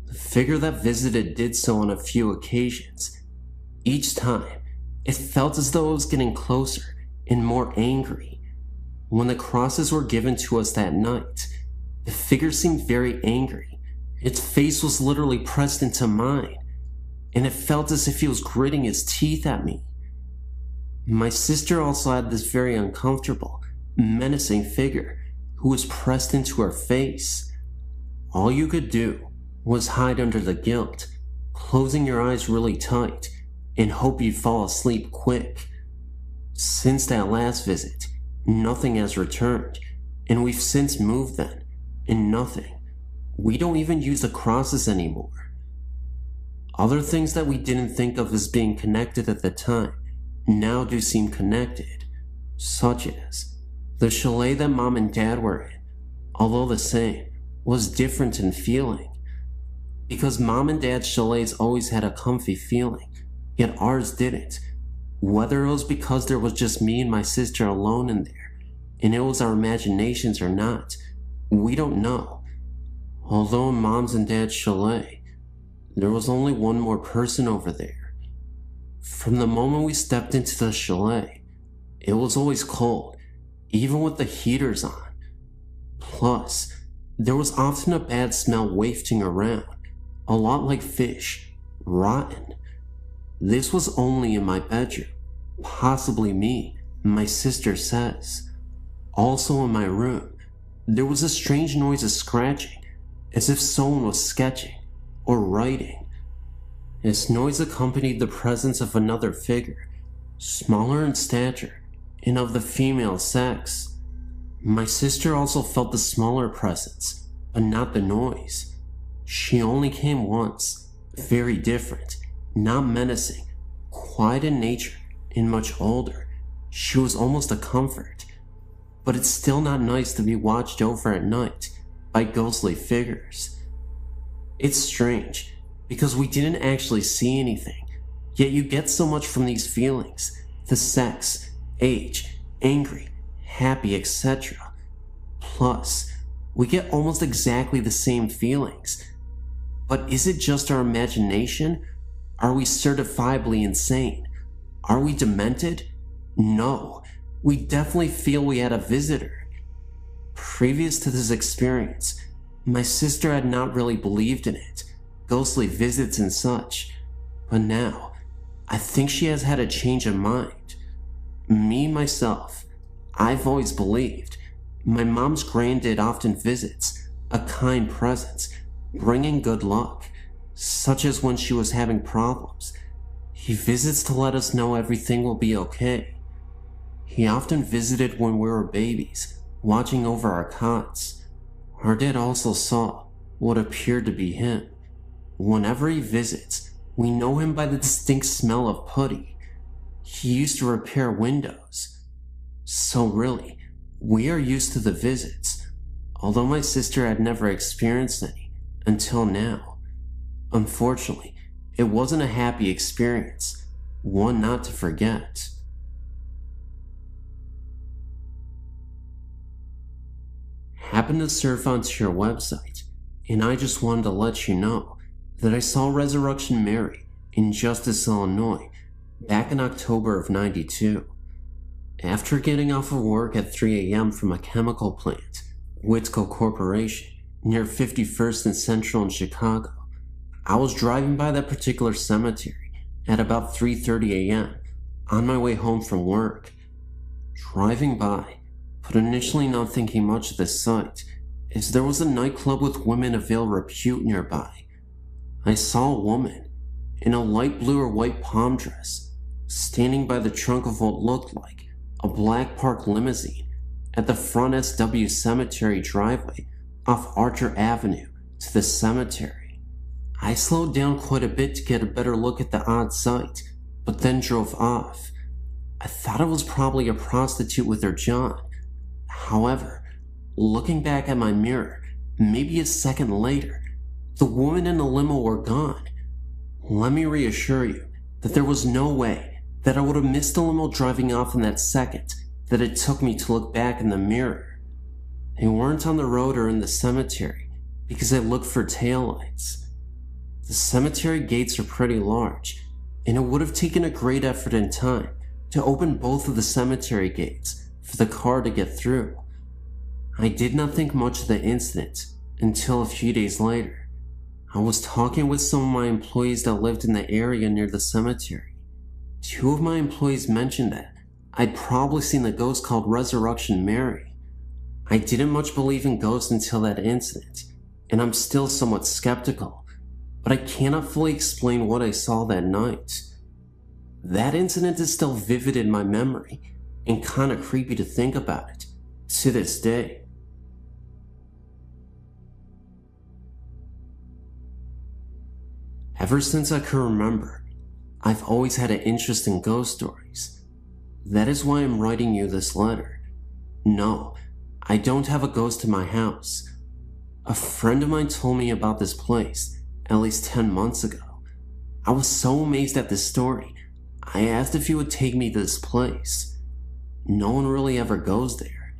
S1: The figure that visited did so on a few occasions. Each time, it felt as though it was getting closer and more angry. When the crosses were given to us that night, the figure seemed very angry. Its face was literally pressed into mine, and it felt as if he was gritting his teeth at me. My sister also had this very uncomfortable, menacing figure who was pressed into her face. All you could do was hide under the guilt, closing your eyes really tight, and hope you'd fall asleep quick. Since that last visit, nothing has returned, and we've since moved then, and nothing. We don't even use the crosses anymore. Other things that we didn't think of as being connected at the time now do seem connected, such as the chalet that mom and dad were in, although the same, was different in feeling. Because mom and dad's chalets always had a comfy feeling, yet ours didn't. Whether it was because there was just me and my sister alone in there, and it was our imaginations or not, we don't know. Although in mom's and dad's chalet, there was only one more person over there. From the moment we stepped into the chalet, it was always cold, even with the heaters on. Plus, there was often a bad smell wafting around, a lot like fish, rotten. This was only in my bedroom, possibly me, my sister says. Also in my room, there was a strange noise of scratching, as if someone was sketching or writing. This noise accompanied the presence of another figure, smaller in stature and of the female sex. My sister also felt the smaller presence, but not the noise. She only came once, very different, not menacing, quiet in nature, and much older. She was almost a comfort, but it's still not nice to be watched over at night by ghostly figures. It's strange, because we didn't actually see anything, yet you get so much from these feelings, the sex, age, angry, happy, etc. Plus, we get almost exactly the same feelings, But is it just our imagination? Are we certifiably insane? Are we demented? No, we definitely feel we had a visitor. Previous to this experience, my sister had not really believed in it, ghostly visits and such, but now, I think she has had a change of mind. Me, myself, I've always believed. My mom's granddad often visits, a kind presence, bringing good luck, such as when she was having problems. He visits to let us know everything will be okay. He often visited when we were babies, watching over our cots. Our dad also saw what appeared to be him. Whenever he visits, we know him by the distinct smell of putty. He used to repair windows. So really, we are used to the visits, although my sister had never experienced any until now. Unfortunately, it wasn't a happy experience, one not to forget. Happened to surf onto your website, and I just wanted to let you know that I saw Resurrection Mary in Justice, Illinois, back in October of '92. After getting off of work at 3 a.m. from a chemical plant, Whitco Corporation, near 51st and Central in Chicago, I was driving by that particular cemetery at about 3:30 a.m. on my way home from work. Driving by, but initially not thinking much of the sight, as there was a nightclub with women of ill repute nearby. I saw a woman in a light blue or white palm dress standing by the trunk of what looked like a black park limousine at the front SW Cemetery driveway off Archer Avenue to the cemetery. I slowed down quite a bit to get a better look at the odd sight, but then drove off. I thought it was probably a prostitute with her John. However, looking back at my mirror, maybe a second later, the woman and the limo were gone. Let me reassure you that there was no way that I would have missed the limo driving off in that second that it took me to look back in the mirror. They weren't on the road or in the cemetery because I looked for taillights. The cemetery gates are pretty large, and it would have taken a great effort and time to open both of the cemetery gates for the car to get through. I did not think much of the incident until a few days later. I was talking with some of my employees that lived in the area near the cemetery. Two of my employees mentioned that I'd probably seen the ghost called Resurrection Mary. I didn't much believe in ghosts until that incident, and I'm still somewhat skeptical, but I cannot fully explain what I saw that night. That incident is still vivid in my memory, and kinda creepy to think about it, to this day. Ever since I can remember, I've always had an interest in ghost stories. That is why I'm writing you this letter. No, I don't have a ghost in my house. A friend of mine told me about this place at least 10 months ago. I was so amazed at this story, I asked if he would take me to this place. No one really ever goes there.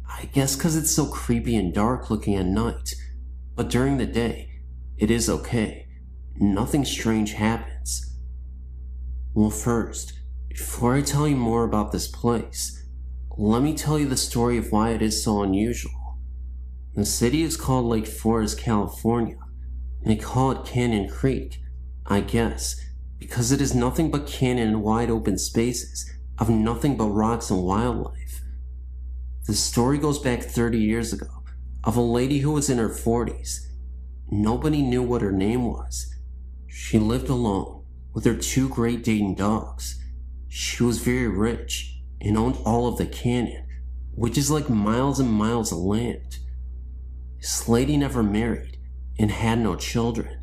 S1: I guess because it's so creepy and dark looking at night, but during the day, it is okay. Nothing strange happens. Well, first, before I tell you more about this place, let me tell you the story of why it is so unusual. The city is called Lake Forest, California, and they call it Canyon Creek, I guess, because it is nothing but canyon and wide open spaces of nothing but rocks and wildlife. The story goes back 30 years ago of a lady who was in her 40s. Nobody knew what her name was. She lived alone with her 2 Great Dane dogs. She was very rich and owned all of the canyon, which is like miles and miles of land. This lady never married and had no children.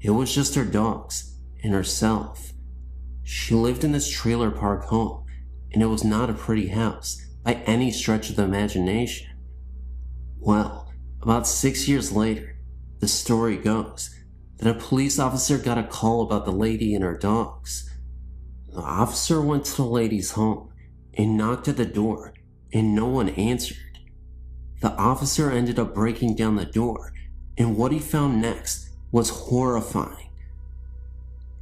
S1: It was just her dogs and herself. She lived in this trailer park home, and it was not a pretty house by any stretch of the imagination. Well, about 6 years later, the story goes that a police officer got a call about the lady and her dogs. The officer went to the lady's home and knocked at the door, and no one answered. The officer ended up breaking down the door and what he found next was horrifying.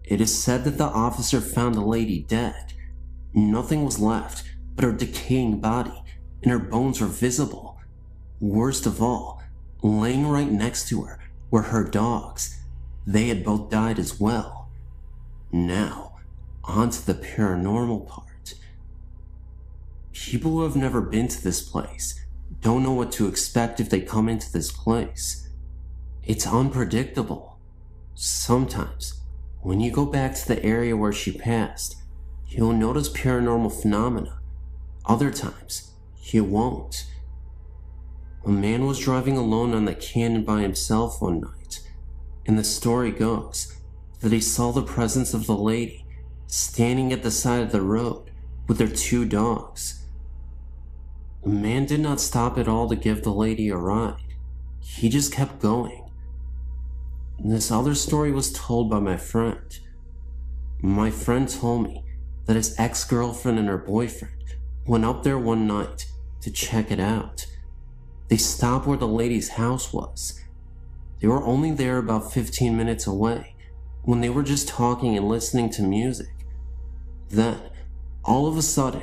S1: It is said that the officer found the lady dead. Nothing was left but her decaying body, and her bones were visible. Worst of all, laying right next to her were her dogs. They had both died as well. Now, on to the paranormal part. People who have never been to this place don't know what to expect if they come into this place. It's unpredictable. Sometimes, when you go back to the area where she passed, you'll notice paranormal phenomena. Other times, you won't. A man was driving alone on the canyon by himself one night, and the story goes that he saw the presence of the lady standing at the side of the road with their 2 dogs. The man did not stop at all to give the lady a ride. He just kept going. This other story was told by my friend. My friend told me that his ex-girlfriend and her boyfriend went up there one night to check it out. They stopped where the lady's house was. They were only there about 15 minutes away when they were just talking and listening to music. Then, all of a sudden,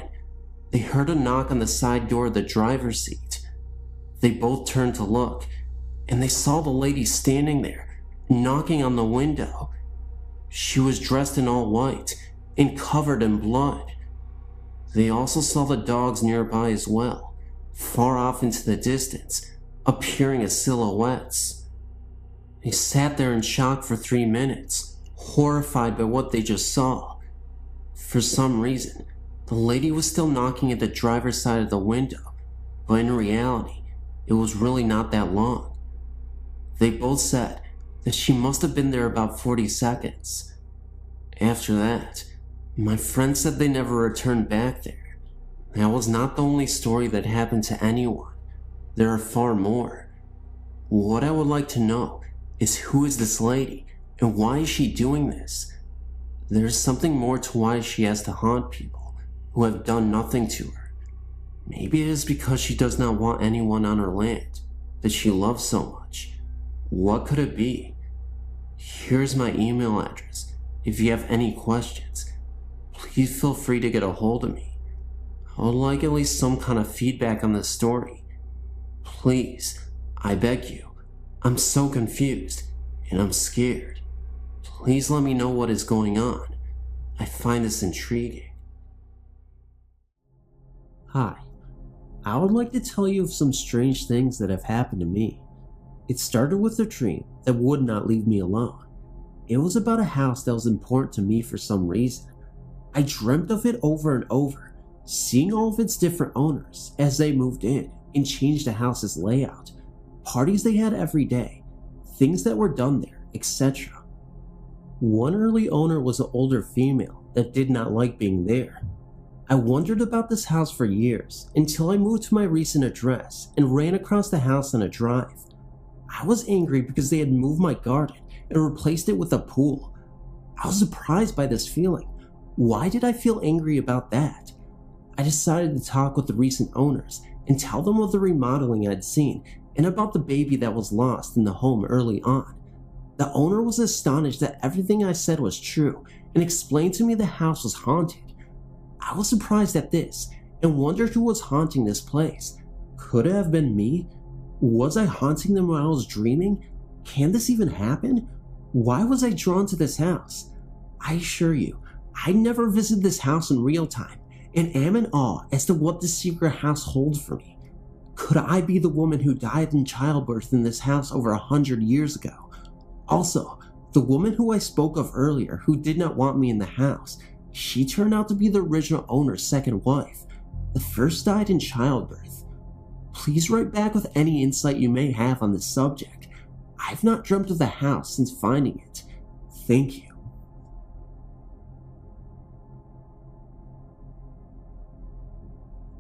S1: they heard a knock on the side door of the driver's seat. They both turned to look, and they saw the lady standing there, knocking on the window. She was dressed in all white and covered in blood. They also saw the dogs nearby as well, far off into the distance, appearing as silhouettes. They sat there in shock for 3 minutes, horrified by what they just saw. For some reason, the lady was still knocking at the driver's side of the window, but in reality, it was really not that long. They both said that she must have been there about 40 seconds. After that, my friend said they never returned back there. That was not the only story that happened to anyone. There are far more. What I would like to know is, who is this lady and why is she doing this? There's something more to why she has to haunt people who have done nothing to her. Maybe it is because she does not want anyone on her land that she loves so much. What could it be? Here's my email address. If you have any questions, please feel free to get a hold of me. I would like at least some kind of feedback on this story. Please, I beg you. I'm so confused and I'm scared. Please let me know what is going on. I find this intriguing. Hi, I would like to tell you of some strange things that have happened to me. It started with a dream that would not leave me alone. It was about a house that was important to me for some reason. I dreamt of it over and over, seeing all of its different owners as they moved in and changed the house's layout, parties they had every day, things that were done there, etc. One early owner was an older female that did not like being there. I wondered about this house for years until I moved to my recent address and ran across the house on a drive. I was angry because they had moved my garden and replaced it with a pool. I was surprised by this feeling. Why did I feel angry about that? I decided to talk with the recent owners and tell them of the remodeling I'd seen and about the baby that was lost in the home early on. The owner was astonished that everything I said was true and explained to me the house was haunted. I was surprised at this and wondered who was haunting this place. Could it have been me? Was I haunting them while I was dreaming? Can this even happen? Why was I drawn to this house? I assure you, I never visited this house in real time and am in awe as to what this secret house holds for me. Could I be the woman who died in childbirth in this house over 100 years ago? Also, the woman who I spoke of earlier who did not want me in the house, she turned out to be the original owner's second wife. The first died in childbirth. Please write back with any insight you may have on this subject. I've not dreamt of the house since finding it. Thank you.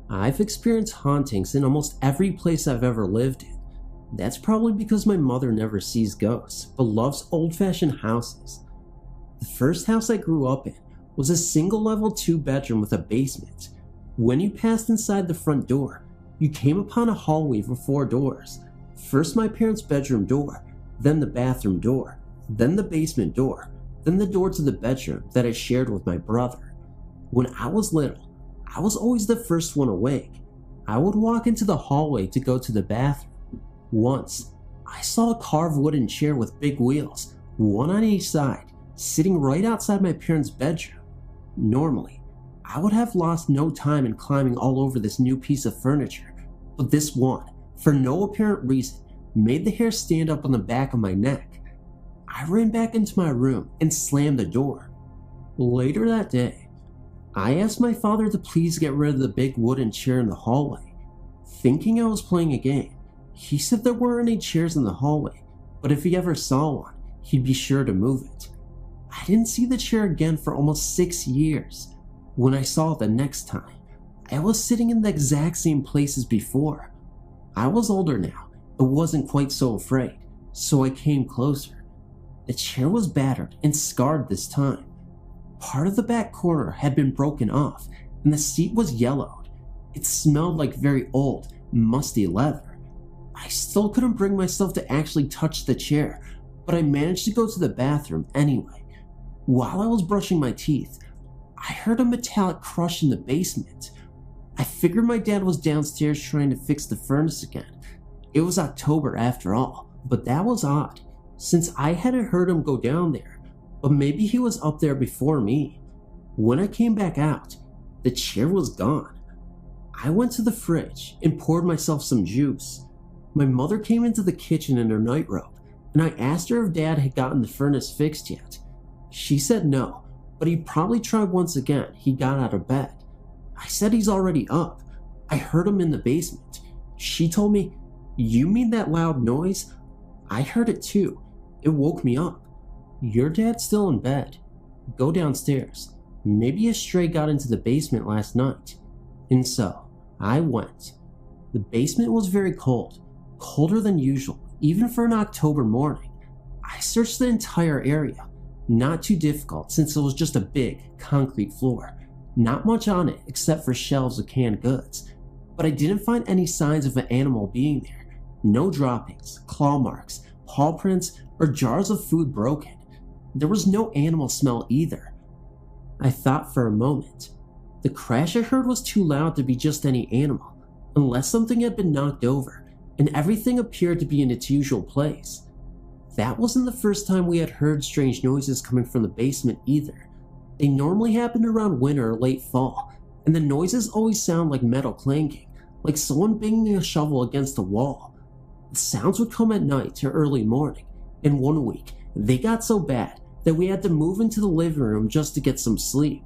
S1: I've experienced hauntings in almost every place I've ever lived in. That's probably because my mother never sees ghosts, but loves old-fashioned houses. The first house I grew up in was a single-level 2-bedroom with a basement. When you passed inside the front door, you came upon a hallway with 4 doors. First my parents' bedroom door, then the bathroom door, then the basement door, then the door to the bedroom that I shared with my brother. When I was little, I was always the first one awake. I would walk into the hallway to go to the bathroom. Once, I saw a carved wooden chair with big wheels, one on each side, sitting right outside my parents' bedroom. Normally, I would have lost no time in climbing all over this new piece of furniture, but this one, for no apparent reason, made the hair stand up on the back of my neck. I ran back into my room and slammed the door. Later that day, I asked my father to please get rid of the big wooden chair in the hallway. Thinking I was playing a game, he said there weren't any chairs in the hallway, but if he ever saw one, he'd be sure to move it. I didn't see the chair again for almost 6 years. When I saw it the next time, I was sitting in the exact same place as before. I was older now, but wasn't quite so afraid, so I came closer. The chair was battered and scarred this time. Part of the back corner had been broken off, and the seat was yellowed. It smelled like very old, musty leather. I still couldn't bring myself to actually touch the chair, but I managed to go to the bathroom anyway. While I was brushing my teeth, I heard a metallic crush in the basement. I figured my dad was downstairs trying to fix the furnace again. It was October after all, but that was odd, since I hadn't heard him go down there, but maybe he was up there before me. When I came back out, the chair was gone. I went to the fridge and poured myself some juice. My mother came into the kitchen in her nightrobe, and I asked her if Dad had gotten the furnace fixed yet. She said no, but he'd probably try once again. He got out of bed. I said he's already up. I heard him in the basement. She told me, "You mean that loud noise? I heard it too. It woke me up. Your dad's still in bed. Go downstairs. Maybe a stray got into the basement last night." And so, I went. The basement was very cold, colder than usual, even for an October morning. I searched the entire area. Not too difficult since it was just a big, concrete floor. Not much on it except for shelves of canned goods. But I didn't find any signs of an animal being there. No droppings, claw marks, paw prints, or jars of food broken. There was no animal smell either. I thought for a moment. The crash I heard was too loud to be just any animal, unless something had been knocked over, and everything appeared to be in its usual place. That wasn't the first time we had heard strange noises coming from the basement either. They normally happened around winter or late fall, and the noises always sound like metal clanking, like someone banging a shovel against a wall. The sounds would come at night or early morning, and one week, they got so bad that we had to move into the living room just to get some sleep.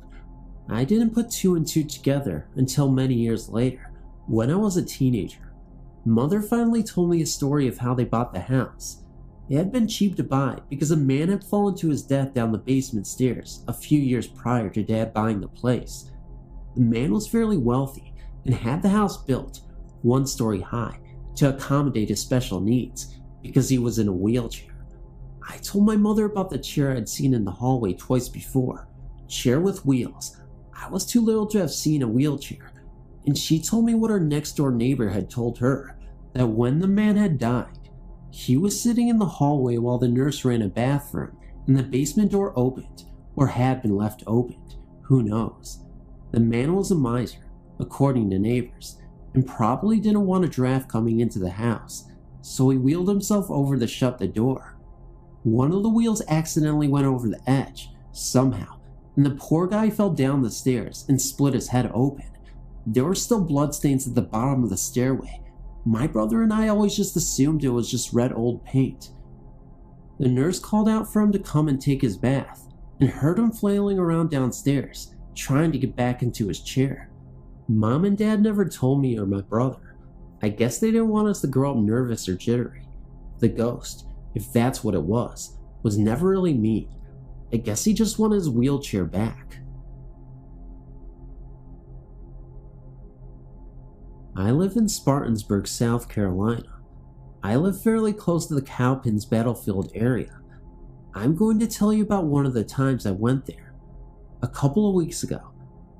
S1: I didn't put two and two together until many years later, when I was a teenager. Mother finally told me a story of how they bought the house. It had been cheap to buy because a man had fallen to his death down the basement stairs a few years prior to Dad buying the place. The man was fairly wealthy and had the house built, 1 story high, to accommodate his special needs because he was in a wheelchair. I told my mother about the chair I'd seen in the hallway twice before. Chair with wheels. I was too little to have seen a wheelchair, and she told me what her next door neighbor had told her, that when the man had died, he was sitting in the hallway while the nurse ran a bathroom and the basement door opened, or had been left opened, who knows. The man was a miser, according to neighbors, and probably didn't want a draft coming into the house, so he wheeled himself over to shut the door. One of the wheels accidentally went over the edge, somehow, and the poor guy fell down the stairs and split his head open. There were still bloodstains at the bottom of the stairway. My brother and I always just assumed it was just red old paint. The nurse called out for him to come and take his bath, and heard him flailing around downstairs, trying to get back into his chair. Mom and Dad never told me or my brother. I guess they didn't want us to grow up nervous or jittery. The ghost, if that's what it was never really mean. I guess he just wanted his wheelchair back. I live in Spartansburg, South Carolina. I live fairly close to the Cowpens battlefield area. I'm going to tell you about one of the times I went there. A couple of weeks ago,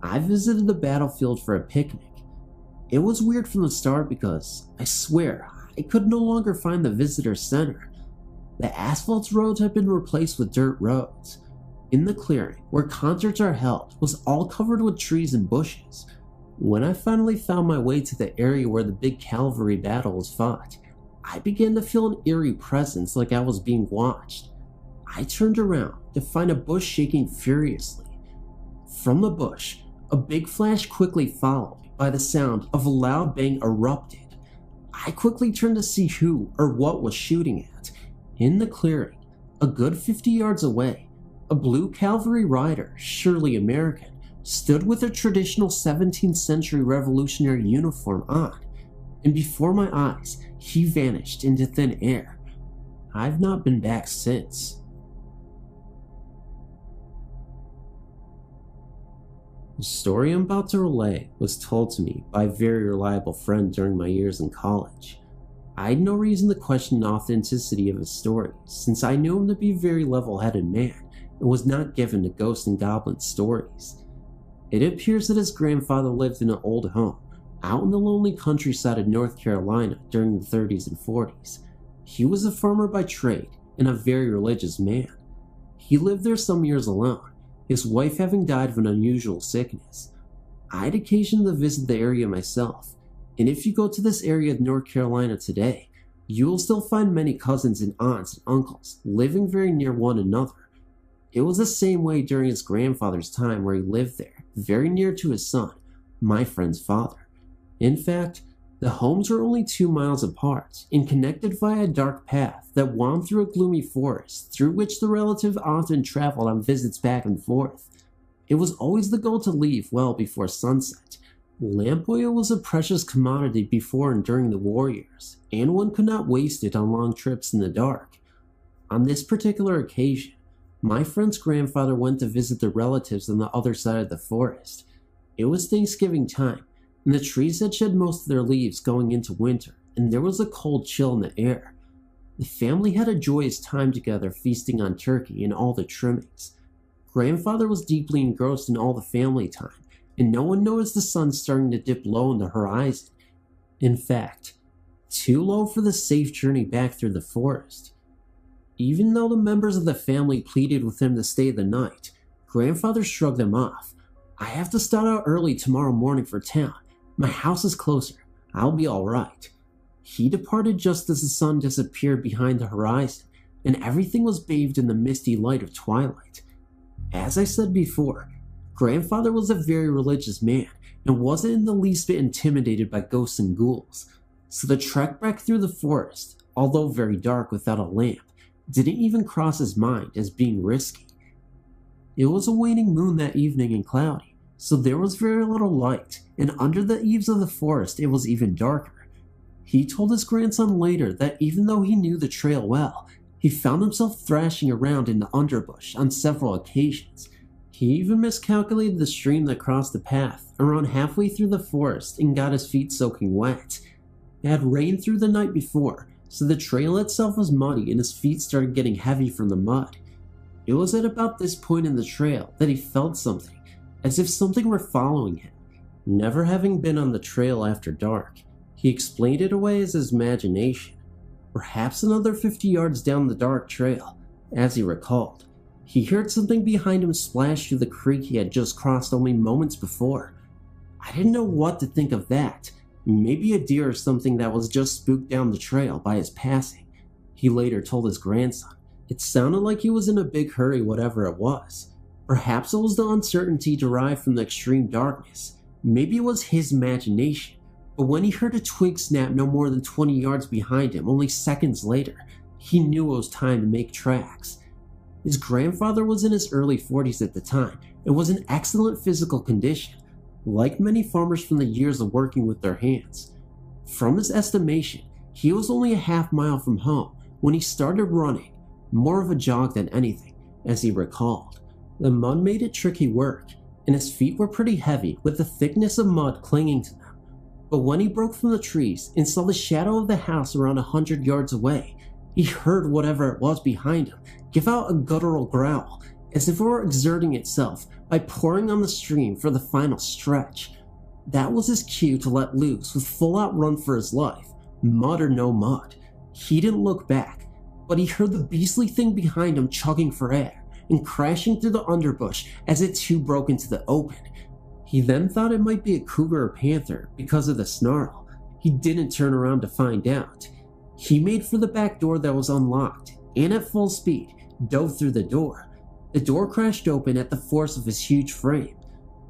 S1: I visited the battlefield for a picnic. It was weird from the start because, I swear, I could no longer find the visitor center. The asphalt roads had been replaced with dirt roads. In the clearing, where concerts are held, was all covered with trees and bushes. When I finally found my way to the area where the big cavalry battle was fought, I began to feel an eerie presence like I was being watched. I turned around to find a bush shaking furiously. From the bush, a big flash quickly followed by the sound of a loud bang erupted. I quickly turned to see who or what was shooting at. In the clearing, a good 50 yards away, a blue cavalry rider, surely American, stood with a traditional 17th century revolutionary uniform on, and before my eyes, he vanished into thin air. I've not been back since. The story I'm about to relay was told to me by a very reliable friend during my years in college. I had no reason to question the authenticity of his story, since I knew him to be a very level-headed man and was not given to ghost and goblin stories. It appears that his grandfather lived in an old home out in the lonely countryside of North Carolina during the 30s and 40s. He was a farmer by trade and a very religious man. He lived there some years alone, his wife having died of an unusual sickness. I had occasion to visit the area myself, and if you go to this area of North Carolina today, you will still find many cousins and aunts and uncles living very near one another. It was the same way during his grandfather's time where he lived there, very near to his son, my friend's father. In fact, the homes were only 2 miles apart and connected via a dark path that wound through a gloomy forest through which the relative often traveled on visits back and forth. It was always the goal to leave well before sunset. Lamp oil was a precious commodity before and during the war years, and one could not waste it on long trips in the dark. On this particular occasion, my friend's grandfather went to visit the relatives on the other side of the forest. It was Thanksgiving time, and the trees had shed most of their leaves going into winter, and there was a cold chill in the air. The family had a joyous time together, feasting on turkey and all the trimmings. Grandfather was deeply engrossed in all the family time, and no one noticed the sun starting to dip low in the horizon. In fact, too low for the safe journey back through the forest. Even though the members of the family pleaded with him to stay the night, Grandfather shrugged them off. "I have to start out early tomorrow morning for town. My house is closer. I'll be all right." He departed just as the sun disappeared behind the horizon, and everything was bathed in the misty light of twilight. As I said before, Grandfather was a very religious man and wasn't in the least bit intimidated by ghosts and ghouls, so the trek back through the forest, although very dark without a lamp, didn't even cross his mind as being risky. It was a waning moon that evening and cloudy, so there was very little light, and under the eaves of the forest it was even darker. He told his grandson later that even though he knew the trail well, he found himself thrashing around in the underbush on several occasions. He even miscalculated the stream that crossed the path around halfway through the forest and got his feet soaking wet. It had rained through the night before, so the trail itself was muddy and his feet started getting heavy from the mud. It was at about this point in the trail that he felt something, as if something were following him. Never having been on the trail after dark, he explained it away as his imagination. Perhaps another 50 yards down the dark trail, as he recalled, he heard something behind him splash through the creek he had just crossed only moments before. I didn't know what to think of that. Maybe a deer or something that was just spooked down the trail by his passing, he later told his grandson. It sounded like he was in a big hurry, whatever it was. Perhaps it was the uncertainty derived from the extreme darkness. Maybe it was his imagination. But when he heard a twig snap no more than 20 yards behind him only seconds later, he knew it was time to make tracks. His grandfather was in his early 40s at the time and was in excellent physical condition, like many farmers from the years of working with their hands. From his estimation, he was only a half mile from home when he started running, more of a jog than anything, as he recalled. The mud made it tricky work, and his feet were pretty heavy with the thickness of mud clinging to them. But when he broke from the trees and saw the shadow of the house around 100 yards away, he heard whatever it was behind him give out a guttural growl, as if it were exerting itself by pouring on the stream for the final stretch. That was his cue to let loose with full-out run for his life, mud or no mud. He didn't look back. but he heard the beastly thing behind him chugging for air and crashing through the underbush as it too broke into the open. He then thought it might be a cougar or panther because of the snarl. He didn't turn around to find out. He made for the back door that was unlocked and at full speed dove through the door. The door crashed open at the force of his huge frame.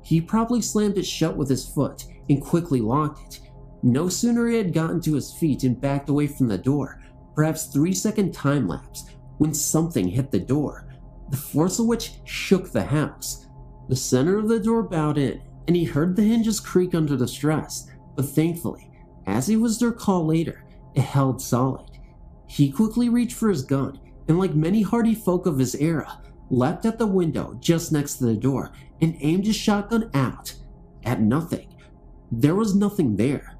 S1: He probably slammed it shut with his foot and quickly locked it. No sooner he had gotten to his feet and backed away from the door, perhaps 3-second time lapse, when something hit the door, the force of which shook the house. The center of the door bowed in, and he heard the hinges creak under the stress, but thankfully, as he was to recall later, it held solid. He quickly reached for his gun, and like many hardy folk of his era, leapt at the window just next to the door and aimed his shotgun out at nothing. There was nothing there.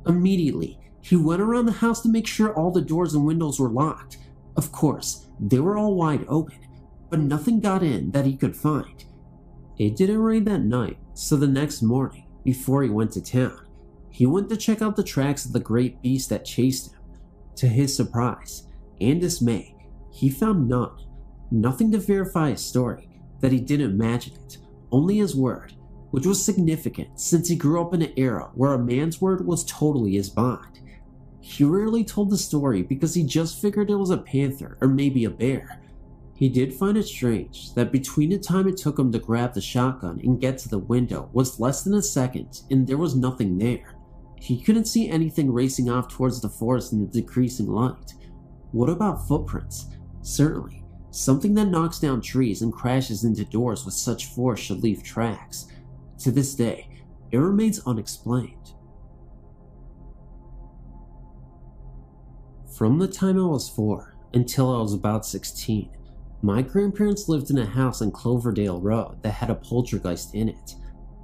S1: Immediately, he went around the house to make sure all the doors and windows were locked. Of course, they were all wide open, but nothing got in that he could find. It didn't rain that night, so the next morning, before he went to town, he went to check out the tracks of the great beast that chased him. To his surprise and dismay, he found none. Nothing to verify his story, that he didn't imagine it, only his word, which was significant since he grew up in an era where a man's word was totally his bond. He rarely told the story because he just figured it was a panther or maybe a bear. He did find it strange that between the time it took him to grab the shotgun and get to the window was less than a second and there was nothing there. He couldn't see anything racing off towards the forest in the decreasing light. What about footprints? Certainly. Something that knocks down trees and crashes into doors with such force should leave tracks. To this day, it remains unexplained. From the time I was 4 until I was about 16, my grandparents lived in a house on Cloverdale Road that had a poltergeist in it.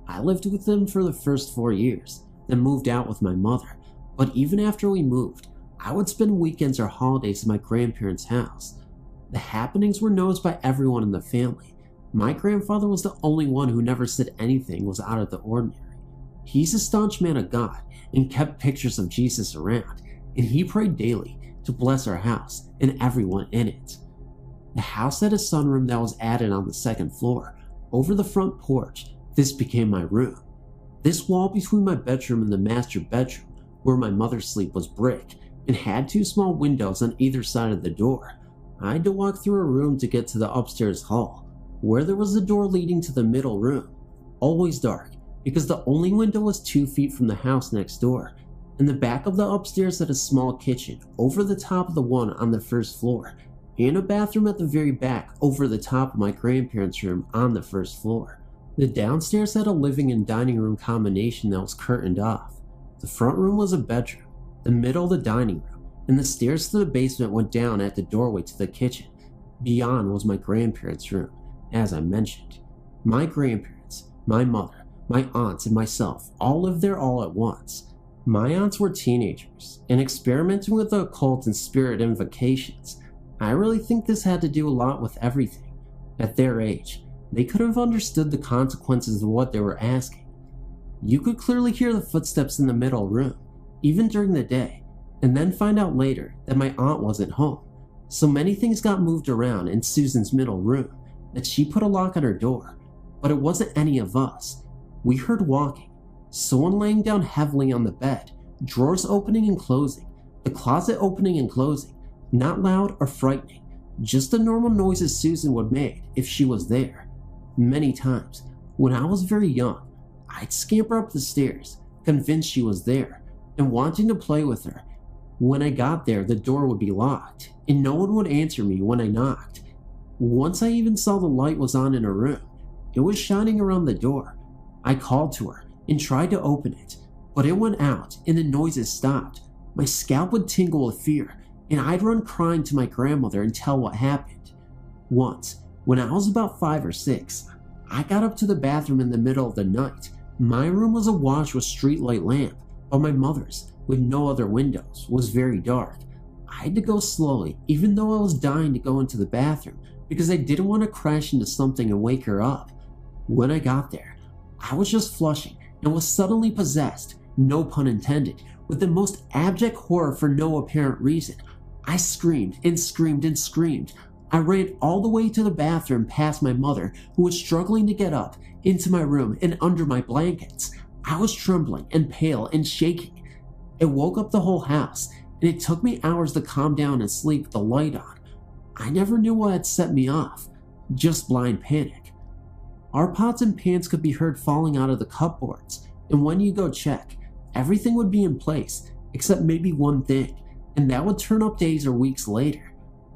S1: I lived with them for the first 4 years, then moved out with my mother, but even after we moved, I would spend weekends or holidays at my grandparents' house. The happenings were noticed by everyone in the family. My grandfather was the only one who never said anything was out of the ordinary. He's a staunch man of God and kept pictures of Jesus around, and he prayed daily to bless our house and everyone in it. The house had a sunroom that was added on the second floor. Over the front porch, this became my room. This wall between my bedroom and the master bedroom, where my mother slept, was brick and had 2 small windows on either side of the door. I had to walk through a room to get to the upstairs hall, where there was a door leading to the middle room. Always dark, because the only window was 2 feet from the house next door. In the back of the upstairs had a small kitchen over the top of the one on the first floor, and a bathroom at the very back over the top of my grandparents' room on the first floor. The downstairs had a living and dining room combination that was curtained off. The front room was a bedroom, the middle the dining room, and the stairs to the basement went down at the doorway to the kitchen. Beyond was my grandparents' room, as I mentioned. My grandparents, my mother, my aunts, and myself all lived there all at once. My aunts were teenagers and experimenting with the occult and spirit invocations. I really think this had to do a lot with everything. At their age, they could have understood the consequences of what they were asking. You could clearly hear the footsteps in the middle room, even during the day, and then find out later that my aunt wasn't home. So many things got moved around in Susan's middle room that she put a lock on her door, but it wasn't any of us. We heard walking, someone laying down heavily on the bed, drawers opening and closing, the closet opening and closing, not loud or frightening, just the normal noises Susan would make if she was there. Many times, when I was very young, I'd scamper up the stairs, convinced she was there, and wanting to play with her. When I got there, the door would be locked, and no one would answer me when I knocked. Once I even saw the light was on in her room. It was shining around the door. I called to her and tried to open it, but it went out and the noises stopped. My scalp would tingle with fear, and I'd run crying to my grandmother and tell what happened. Once, when I was about 5 or 6, I got up to the bathroom in the middle of the night. My room was awash with streetlight lamp, but my mother's, with no other windows, was very dark. I had to go slowly, even though I was dying to go into the bathroom, because I didn't want to crash into something and wake her up. When I got there, I was just flushing and was suddenly possessed, no pun intended, with the most abject horror for no apparent reason. I screamed and screamed and screamed. I ran all the way to the bathroom past my mother, who was struggling to get up, into my room and under my blankets. I was trembling and pale and shaking. It woke up the whole house, and it took me hours to calm down and sleep with the light on. I never knew what had set me off, just blind panic. Our pots and pans could be heard falling out of the cupboards, and when you go check, everything would be in place, except maybe one thing, and that would turn up days or weeks later.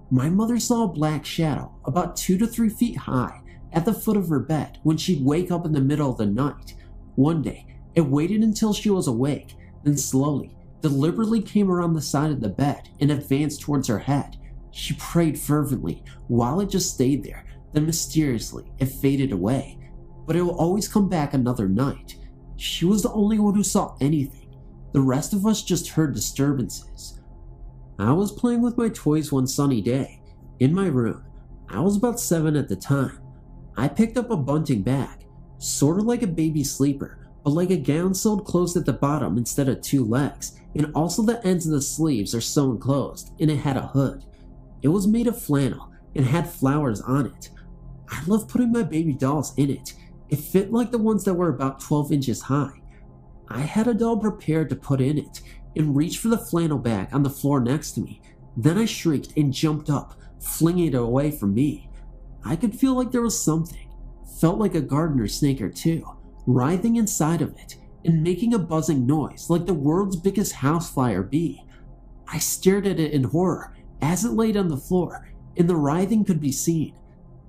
S1: My mother saw a black shadow about 2 to 3 feet high at the foot of her bed when she'd wake up in the middle of the night. One day, it waited until she was awake, then slowly, deliberately came around the side of the bed and advanced towards her head. She prayed fervently while it just stayed there, then mysteriously it faded away. But it will always come back another night. She was the only one who saw anything. The rest of us just heard disturbances. I was playing with my toys one sunny day. In my room, I was about 7 at the time. I picked up a bunting bag, sort of like a baby sleeper, but like a gown sewed closed at the bottom instead of 2 legs, and also the ends of the sleeves are sewn closed, and it had a hood. It was made of flannel and had flowers on it. I loved putting my baby dolls in it. It fit like the ones that were about 12 inches high. I had a doll prepared to put in it, and reached for the flannel bag on the floor next to me. Then I shrieked and jumped up, flinging it away from me. I could feel like there was something, felt like a gardener snake or two, writhing inside of it and making a buzzing noise like the world's biggest housefly bee. I stared at it in horror as it laid on the floor, and the writhing could be seen.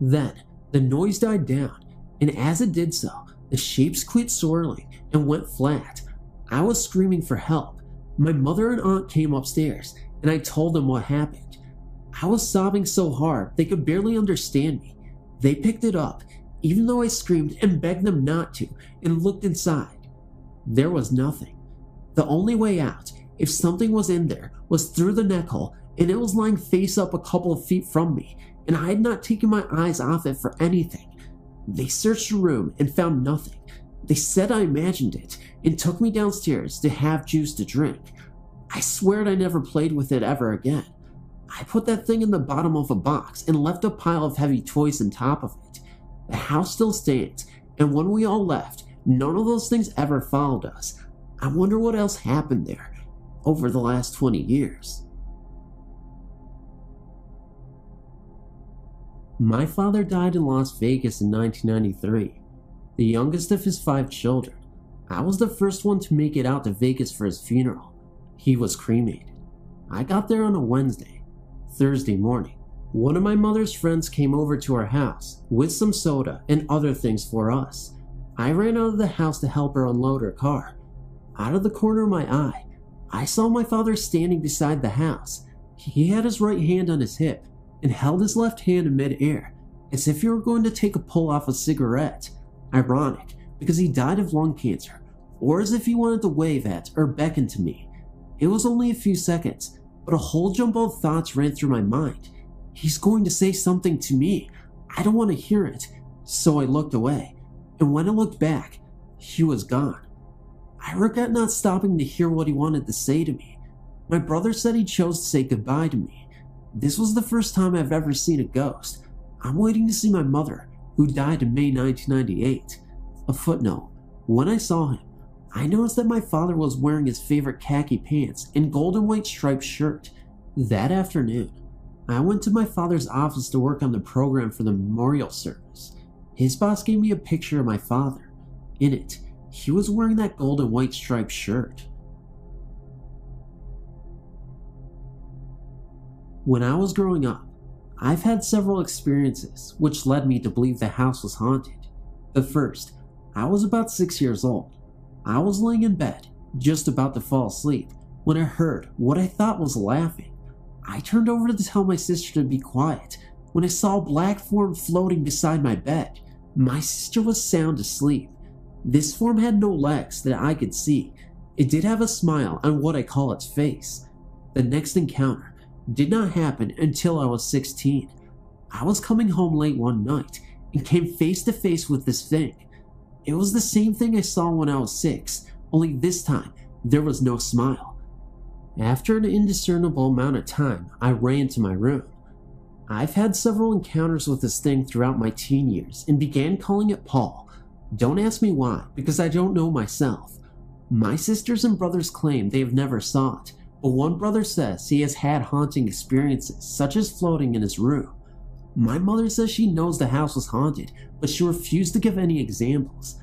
S1: Then the noise died down, and as it did so, the shapes quit swirling and went flat. I was screaming for help. My mother and aunt came upstairs, and I told them what happened. I was sobbing so hard they could barely understand me. They picked it up, even though I screamed and begged them not to, and looked inside. There was nothing. The only way out, if something was in there, was through the neck hole, and it was lying face up a couple of feet from me, and I had not taken my eyes off it for anything. They searched the room and found nothing. They said I imagined it, and took me downstairs to have juice to drink. I swear I never played with it ever again. I put that thing in the bottom of a box and left a pile of heavy toys on top of it. The house still stands, and when we all left, none of those things ever followed us. I wonder what else happened there over the last 20 years. My father died in Las Vegas in 1993, the youngest of his 5 children. I was the first one to make it out to Vegas for his funeral. He was cremated. I got there on a Wednesday. Thursday morning, one of my mother's friends came over to our house with some soda and other things for us. I ran out of the house to help her unload her car. Out of the corner of my eye, I saw my father standing beside the house. He had his right hand on his hip and held his left hand in midair, as if he were going to take a pull off a cigarette. Ironic, because he died of lung cancer, or as if he wanted to wave at or beckon to me. It was only a few seconds, but a whole jumble of thoughts ran through my mind. He's going to say something to me. I don't want to hear it. So I looked away, and when I looked back, he was gone. I regret not stopping to hear what he wanted to say to me. My brother said he chose to say goodbye to me. This was the first time I've ever seen a ghost. I'm waiting to see my mother, who died in May 1998. A footnote: when I saw him, I noticed that my father was wearing his favorite khaki pants and gold and white striped shirt. That afternoon, I went to my father's office to work on the program for the memorial service. His boss gave me a picture of my father. In it, he was wearing that gold and white striped shirt. When I was growing up, I've had several experiences which led me to believe the house was haunted. The first, I was about 6 years old. I was laying in bed, just about to fall asleep, when I heard what I thought was laughing. I turned over to tell my sister to be quiet when I saw a black form floating beside my bed. My sister was sound asleep. This form had no legs that I could see. It did have a smile on what I call its face. The next encounter did not happen until I was 16. I was coming home late one night and came face to face with this thing. It was the same thing I saw when I was 6, only this time there was no smile. After an indiscernible amount of time, I ran to my room. I've had several encounters with this thing throughout my teen years and began calling it Paul. Don't ask me why, because I don't know myself. My sisters and brothers claim they have never saw it, but one brother says he has had haunting experiences, such as floating in his room. My mother says she knows the house was haunted, but she refused to give any examples.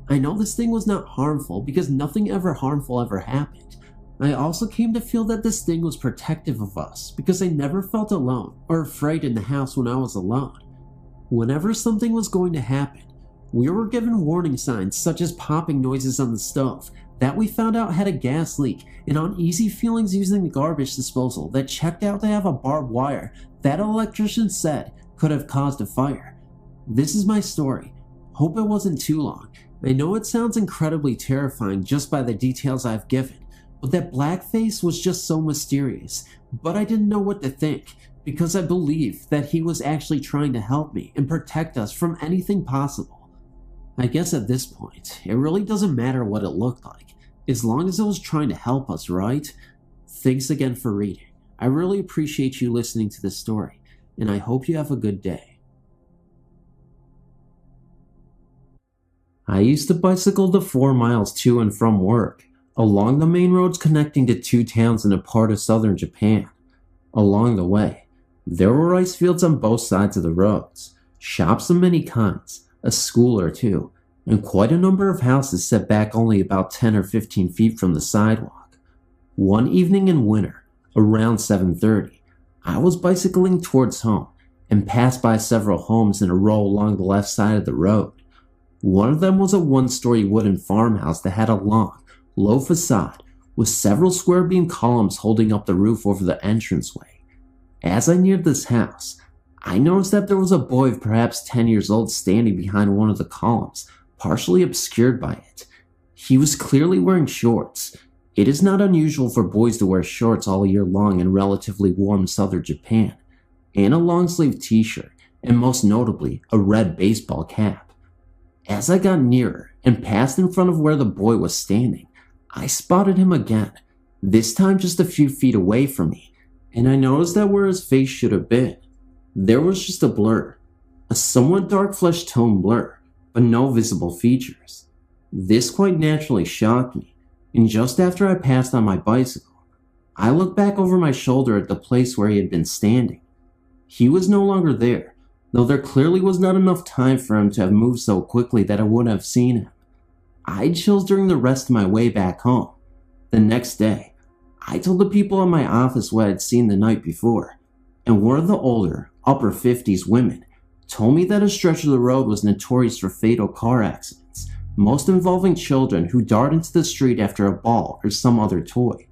S1: I know this thing was not harmful because nothing ever harmful ever happened. I also came to feel that this thing was protective of us because I never felt alone or afraid in the house when I was alone. Whenever something was going to happen, we were given warning signs such as popping noises on the stove that we found out had a gas leak and uneasy feelings using the garbage disposal that checked out to have a barbed wire that an electrician said could have caused a fire. This is my story. Hope it wasn't too long. I know it sounds incredibly terrifying just by the details I've given, but that black face was just so mysterious, but I didn't know what to think because I believed that he was actually trying to help me and protect us from anything possible. I guess at this point, it really doesn't matter what it looked like, as long as it was trying to help us, right? Thanks again for reading. I really appreciate you listening to this story, and I hope you have a good day. I used to bicycle the 4 miles to and from work, along the main roads connecting to 2 towns in a part of southern Japan. Along the way, there were rice fields on both sides of the roads, shops of many kinds, a school or two, and quite a number of houses set back only about 10 or 15 feet from the sidewalk. One evening in winter, around 7:30, I was bicycling towards home and passed by several homes in a row along the left side of the road. One of them was a 1-story wooden farmhouse that had a long, low facade with several square beam columns holding up the roof over the entranceway. As I neared this house, I noticed that there was a boy of perhaps 10 years old standing behind one of the columns, partially obscured by it. He was clearly wearing shorts. It is not unusual for boys to wear shorts all year long in relatively warm southern Japan, and a long-sleeved t-shirt, and most notably, a red baseball cap. As I got nearer and passed in front of where the boy was standing, I spotted him again, this time just a few feet away from me, and I noticed that where his face should have been, there was just a blur, a somewhat dark flesh tone blur, but no visible features. This quite naturally shocked me, and just after I passed on my bicycle, I looked back over my shoulder at the place where he had been standing. He was no longer there, though there clearly was not enough time for him to have moved so quickly that I wouldn't have seen him. I had chills during the rest of my way back home. The next day, I told the people in my office what I had seen the night before, and one of the older, upper 50s women told me that a stretch of the road was notorious for fatal car accidents, most involving children who dart into the street after a ball or some other toy.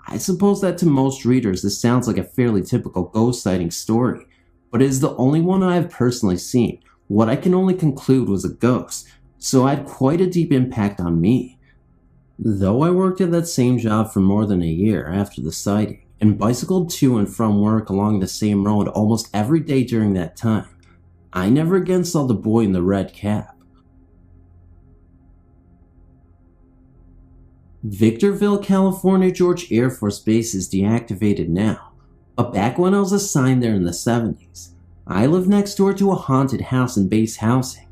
S1: I suppose that to most readers this sounds like a fairly typical ghost sighting story, but it is the only one I have personally seen. What I can only conclude was a ghost, so it had quite a deep impact on me. Though I worked at that same job for more than a year after the sighting, and bicycled to and from work along the same road almost every day during that time, I never again saw the boy in the red cap. Victorville, California George Air Force Base is deactivated now, but back when I was assigned there in the 70s, I lived next door to a haunted house in base housing.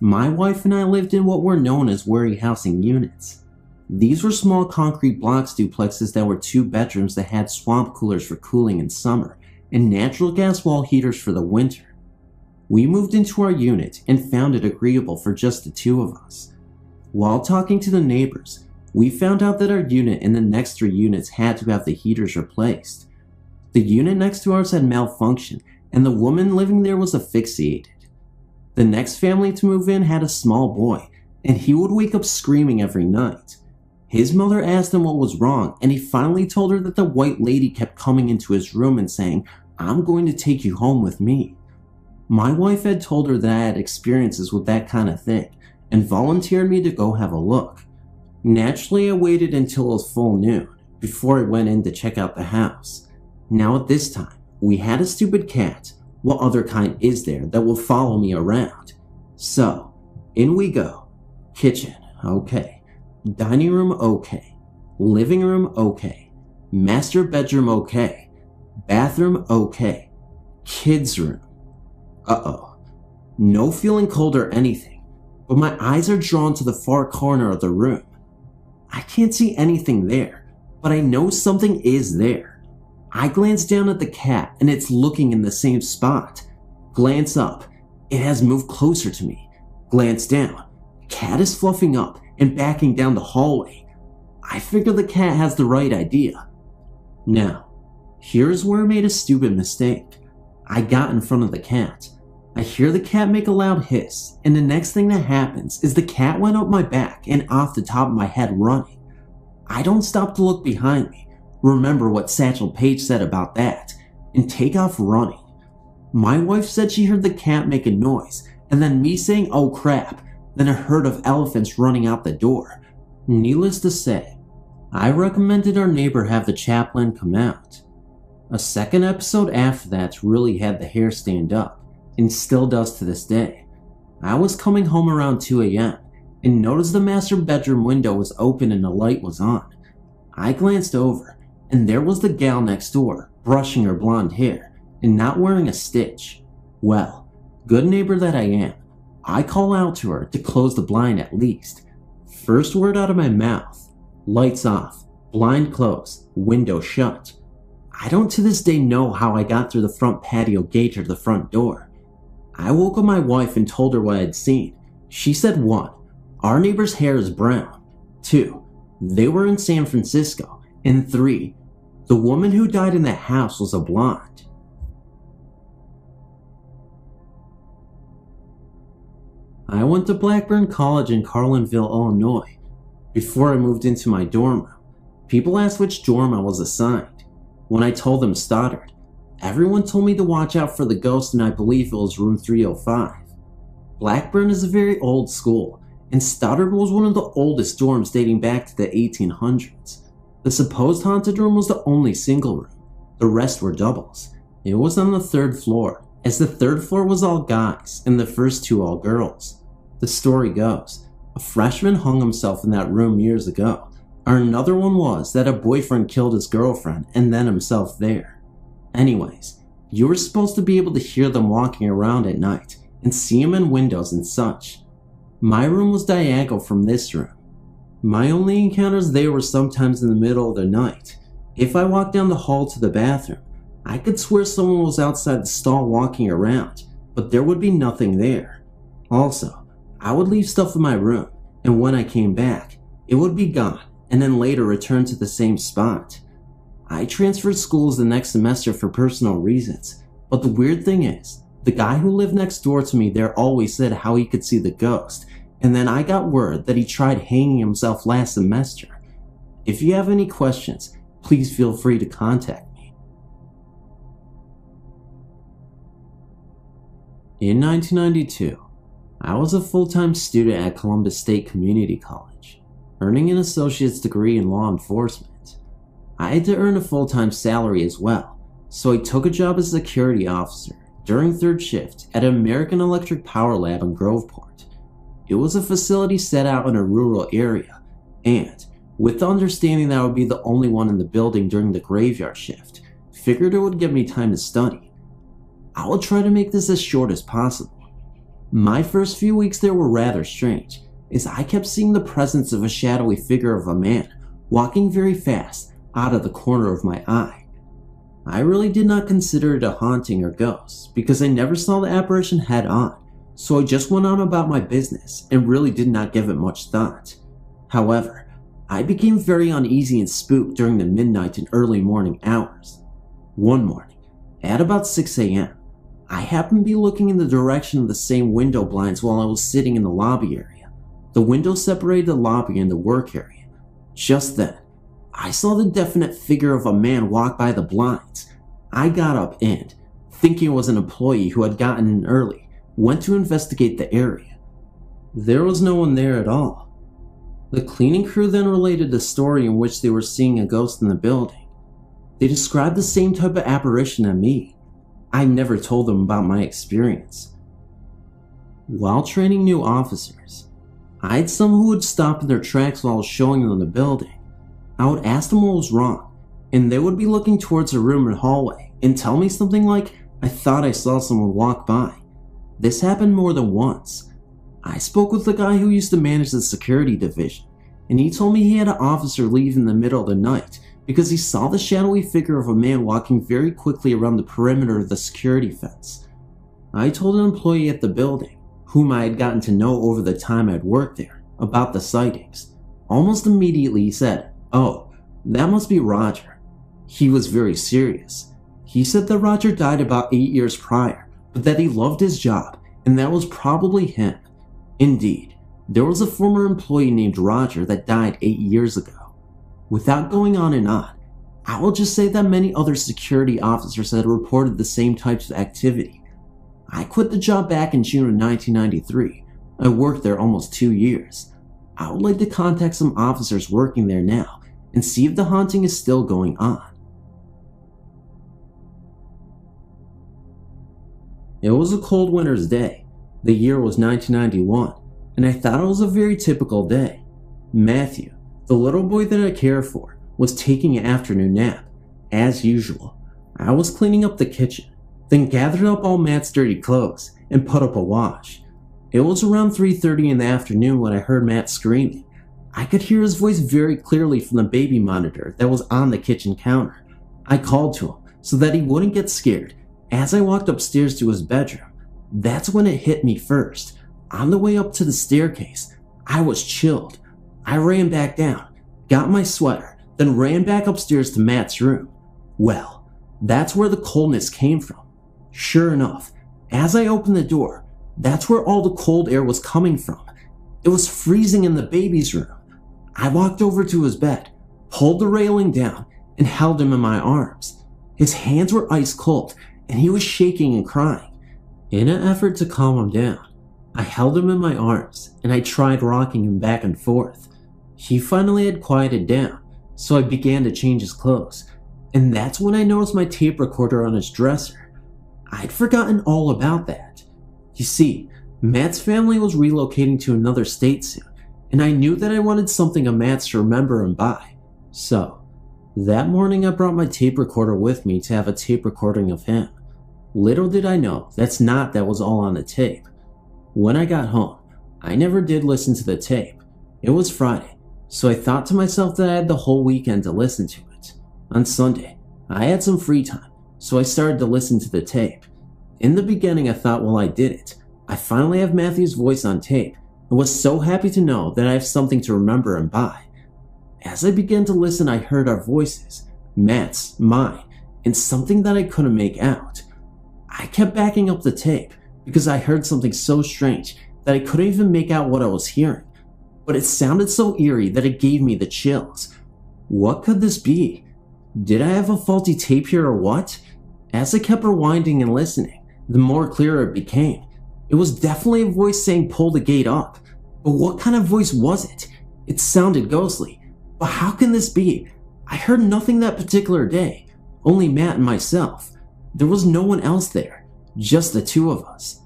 S1: My wife and I lived in what were known as worry housing units. These were small concrete blocks duplexes that were 2 bedrooms that had swamp coolers for cooling in summer and natural gas wall heaters for the winter. We moved into our unit and found it agreeable for just the 2 of us. While talking to the neighbors, we found out that our unit and the next 3 units had to have the heaters replaced. The unit next to ours had malfunctioned and the woman living there was asphyxiated. The next family to move in had a small boy, and he would wake up screaming every night. His mother asked him what was wrong, and he finally told her that the white lady kept coming into his room and saying, "I'm going to take you home with me." My wife had told her that I had experiences with that kind of thing, and volunteered me to go have a look. Naturally, I waited until it was full noon, before I went in to check out the house. Now at this time, we had a stupid cat. What other kind is there that will follow me around? So, in we go. Kitchen, okay. Dining room, okay. Living room, okay. Master bedroom okay. Bathroom okay. Kids room. Uh-oh. No feeling cold or anything, but my eyes are drawn to the far corner of the room. I can't see anything there, but I know something is there. I glance down at the cat and it's looking in the same spot. Glance up. It has moved closer to me. Glance down. Cat is fluffing up and backing down the hallway. I figure the cat has the right idea. Now, here's where I made a stupid mistake. I got in front of the cat. I hear the cat make a loud hiss, and the next thing that happens is the cat went up my back and off the top of my head running. I don't stop to look behind me, remember what Satchel Paige said about that, and take off running. My wife said she heard the cat make a noise, and then me saying, "Oh crap," then a herd of elephants running out the door. Needless to say, I recommended our neighbor have the chaplain come out. A second episode after that really had the hair stand up, and still does to this day. I was coming home around 2 a.m. and noticed the master bedroom window was open and the light was on. I glanced over, and there was the gal next door, brushing her blonde hair, and not wearing a stitch. Well, good neighbor that I am, I call out to her to close the blind at least. First word out of my mouth, lights off, blind closed, window shut. I don't to this day know how I got through the front patio gate or the front door. I woke up my wife and told her what I'd seen. She said 1, our neighbor's hair is brown. 2, they were in San Francisco. And 3, the woman who died in that house was a blonde. I went to Blackburn College in Carlinville, Illinois. Before I moved into my dorm room, people asked which dorm I was assigned. When I told them Stoddard, everyone told me to watch out for the ghost, and I believe it was room 305. Blackburn is a very old school, and Stoddard was one of the oldest dorms dating back to the 1800s. The supposed haunted room was the only single room. The rest were doubles. It was on the 3rd floor, as the 3rd floor was all guys and the first 2 all girls. The story goes, a freshman hung himself in that room years ago, or another one was that a boyfriend killed his girlfriend and then himself there. Anyways, you were supposed to be able to hear them walking around at night and see them in windows and such. My room was diagonal from this room. My only encounters there were sometimes in the middle of the night. If I walked down the hall to the bathroom, I could swear someone was outside the stall walking around, but there would be nothing there. Also, I would leave stuff in my room, and when I came back, it would be gone, and then later return to the same spot. I transferred schools the next semester for personal reasons, but the weird thing is, the guy who lived next door to me there always said how he could see the ghost, and then I got word that he tried hanging himself last semester. If you have any questions, please feel free to contact me. In 1992, I was a full-time student at Columbus State Community College, earning an associate's degree in law enforcement. I had to earn a full-time salary as well, so I took a job as a security officer during 3rd shift at an American Electric Power Lab in Groveport. It was a facility set out in a rural area, and with the understanding that I would be the only one in the building during the graveyard shift, figured it would give me time to study. I will try to make this as short as possible. My first few weeks there were rather strange, as I kept seeing the presence of a shadowy figure of a man walking very fast out of the corner of my eye. I really did not consider it a haunting or ghost because I never saw the apparition head on, so I just went on about my business and really did not give it much thought. However, I became very uneasy and spooked during the midnight and early morning hours. One morning, at about 6 a.m., I happened to be looking in the direction of the same window blinds while I was sitting in the lobby area. The window separated the lobby and the work area. Just then, I saw the definite figure of a man walk by the blinds. I got up and, thinking it was an employee who had gotten in early, went to investigate the area. There was no one there at all. The cleaning crew then related the story in which they were seeing a ghost in the building. They described the same type of apparition to me. I never told them about my experience. While training new officers, I had some who would stop in their tracks while I was showing them the building. I would ask them what was wrong, and they would be looking towards a room or hallway and tell me something like, "I thought I saw someone walk by." This happened more than once. I spoke with the guy who used to manage the security division, and he told me he had an officer leave in the middle of the night because he saw the shadowy figure of a man walking very quickly around the perimeter of the security fence. I told an employee at the building, whom I had gotten to know over the time I'd worked there, about the sightings. Almost immediately he said, "Oh, that must be Roger." He was very serious. He said that Roger died about 8 years prior, but that he loved his job, and that was probably him. Indeed, there was a former employee named Roger that died 8 years ago. Without going on and on, I will just say that many other security officers had reported the same types of activity. I quit the job back in June of 1993. I worked there almost 2 years. I would like to contact some officers working there now and see if the haunting is still going on. It was a cold winter's day. The year was 1991, and I thought it was a very typical day. Matthew, the little boy that I care for, was taking an afternoon nap. As usual, I was cleaning up the kitchen, then gathered up all Matt's dirty clothes and put up a wash. It was around 3:30 in the afternoon when I heard Matt screaming. I could hear his voice very clearly from the baby monitor that was on the kitchen counter. I called to him so that he wouldn't get scared. As I walked upstairs to his bedroom, that's when it hit me first. On the way up to the staircase, I was chilled. I ran back down, got my sweater, then ran back upstairs to Matt's room. Well, that's where the coldness came from. Sure enough, as I opened the door, that's where all the cold air was coming from. It was freezing in the baby's room. I walked over to his bed, pulled the railing down, and held him in my arms. His hands were ice cold, and he was shaking and crying. In an effort to calm him down, I held him in my arms, and I tried rocking him back and forth. He finally had quieted down, so I began to change his clothes, and that's when I noticed my tape recorder on his dresser. I'd forgotten all about that. You see, Matt's family was relocating to another state soon, and I knew that I wanted something of Matt's to remember him by. So, that morning I brought my tape recorder with me to have a tape recording of him. Little did I know that was all on the tape. When I got home, I never did listen to the tape. It was Friday, so I thought to myself that I had the whole weekend to listen to it. On Sunday, I had some free time, so I started to listen to the tape. In the beginning I thought, well, I did it. I finally have Matthew's voice on tape, and was so happy to know that I have something to remember him by. As I began to listen, I heard our voices, Matt's, mine, and something that I couldn't make out. I kept backing up the tape because I heard something so strange that I couldn't even make out what I was hearing, but it sounded so eerie that it gave me the chills. What could this be? Did I have a faulty tape here or what? As I kept rewinding and listening, the more clearer it became. It was definitely a voice saying pull the gate up, but what kind of voice was it? It sounded ghostly, but how can this be? I heard nothing that particular day, only Matt and myself. There was no one else there, just the two of us.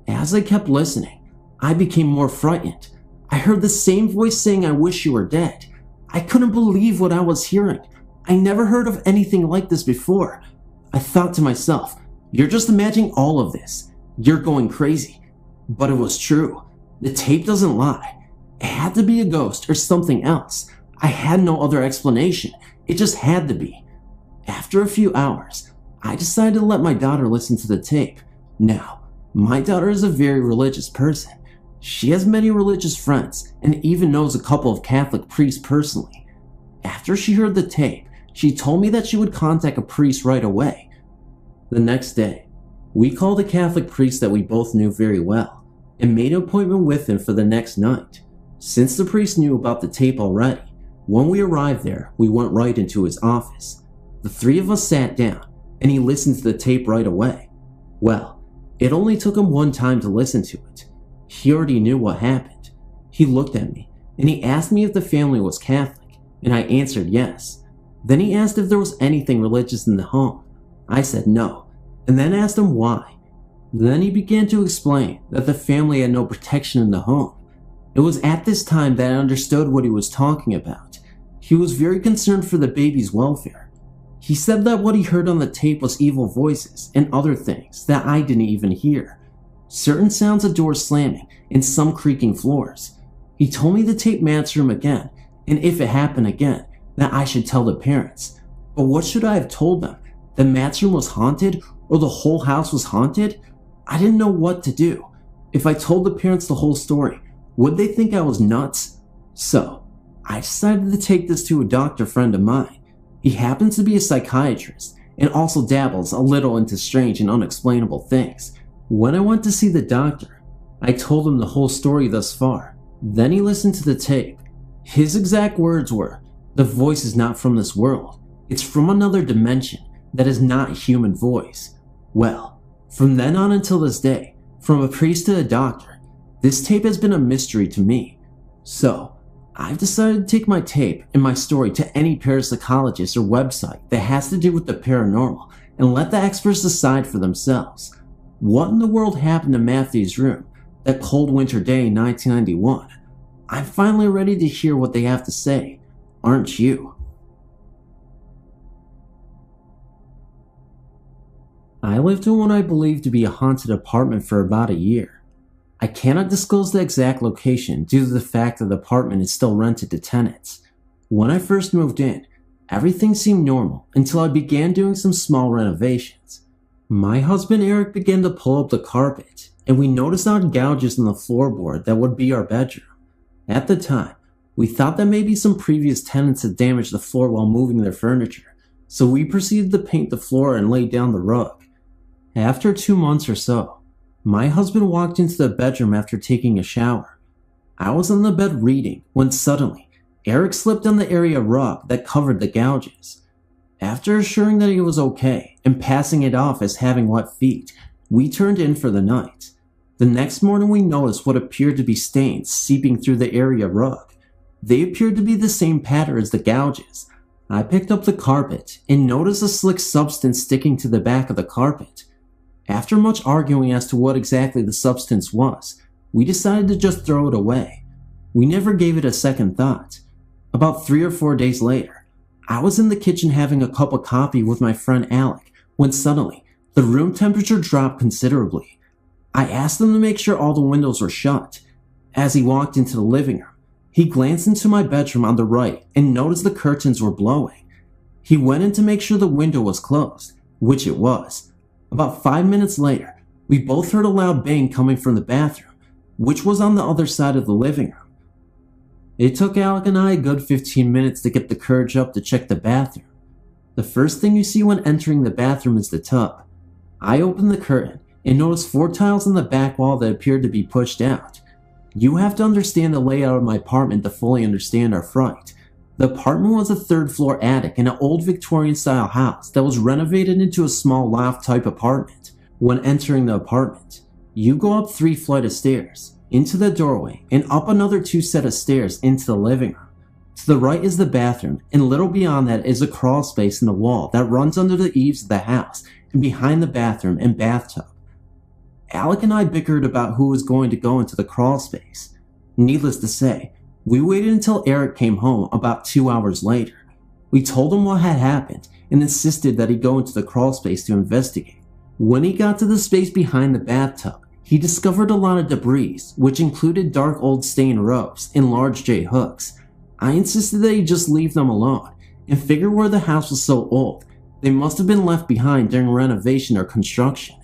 S1: As I kept listening, I became more frightened. I heard the same voice saying, "I wish you were dead." I couldn't believe what I was hearing. I never heard of anything like this before. I thought to myself, you're just imagining all of this. You're going crazy. But it was true. The tape doesn't lie. It had to be a ghost or something else. I had no other explanation. It just had to be. After a few hours, I decided to let my daughter listen to the tape. Now, my daughter is a very religious person. She has many religious friends and even knows a couple of Catholic priests personally. After she heard the tape, she told me that she would contact a priest right away. The next day, we called a Catholic priest that we both knew very well and made an appointment with him for the next night. Since the priest knew about the tape already, when we arrived there, we went right into his office. The three of us sat down and he listened to the tape right away. Well, it only took him one time to listen to it. He already knew what happened. He looked at me and he asked me if the family was Catholic, and I answered yes. Then he asked if there was anything religious in the home. I said no, and then asked him why. Then he began to explain that the family had no protection in the home. It was at this time that I understood what he was talking about. He was very concerned for the baby's welfare. He said that what he heard on the tape was evil voices and other things that I didn't even hear. Certain sounds of doors slamming and some creaking floors. He told me to tape Matt's room again, and if it happened again, that I should tell the parents. But what should I have told them? That Matt's room was haunted, or the whole house was haunted? I didn't know what to do. If I told the parents the whole story, would they think I was nuts? So, I decided to take this to a doctor friend of mine. He happens to be a psychiatrist, and also dabbles a little into strange and unexplainable things. When I went to see the doctor, I told him the whole story thus far. Then he listened to the tape. His exact words were, "The voice is not from this world. It's from another dimension that is not a human voice." Well, from then on until this day, from a priest to a doctor, this tape has been a mystery to me. So, I've decided to take my tape and my story to any parapsychologist or website that has to do with the paranormal and let the experts decide for themselves. What in the world happened to Matthew's room that cold winter day in 1991? I'm finally ready to hear what they have to say, aren't you? I lived in what I believe to be a haunted apartment for about a year. I cannot disclose the exact location due to the fact that the apartment is still rented to tenants. When I first moved in, everything seemed normal until I began doing some small renovations. My husband Eric began to pull up the carpet, and we noticed odd gouges in the floorboard that would be our bedroom. At the time, we thought that maybe some previous tenants had damaged the floor while moving their furniture, so we proceeded to paint the floor and lay down the rug. After 2 months or so, my husband walked into the bedroom after taking a shower. I was on the bed reading when suddenly, Eric slipped on the area rug that covered the gouges. After assuring that he was okay and passing it off as having wet feet, we turned in for the night. The next morning we noticed what appeared to be stains seeping through the area rug. They appeared to be the same pattern as the gouges. I picked up the carpet and noticed a slick substance sticking to the back of the carpet. After much arguing as to what exactly the substance was, we decided to just throw it away. We never gave it a second thought. About 3 or 4 days later, I was in the kitchen having a cup of coffee with my friend Alec when suddenly the room temperature dropped considerably. I asked him to make sure all the windows were shut. As he walked into the living room, he glanced into my bedroom on the right and noticed the curtains were blowing. He went in to make sure the window was closed, which it was. About 5 minutes later, we both heard a loud bang coming from the bathroom, which was on the other side of the living room. It took Alec and I a good 15 minutes to get the courage up to check the bathroom. The first thing you see when entering the bathroom is the tub. I opened the curtain and noticed 4 tiles on the back wall that appeared to be pushed out. You have to understand the layout of my apartment to fully understand our fright. The apartment was a 3rd floor attic in an old Victorian style house that was renovated into a small loft type apartment. When entering the apartment, you go up 3 flights of stairs, into the doorway, and up another 2 sets of stairs into the living room. To the right is the bathroom, and a little beyond that is a crawl space in the wall that runs under the eaves of the house and behind the bathroom and bathtub. Alec and I bickered about who was going to go into the crawl space. Needless to say, we waited until Eric came home about 2 hours later. We told him what had happened and insisted that he go into the crawl space to investigate. When he got to the space behind the bathtub, he discovered a lot of debris, which included dark old stained ropes and large J hooks. I insisted that he just leave them alone and figured where the house was so old, they must have been left behind during renovation or construction.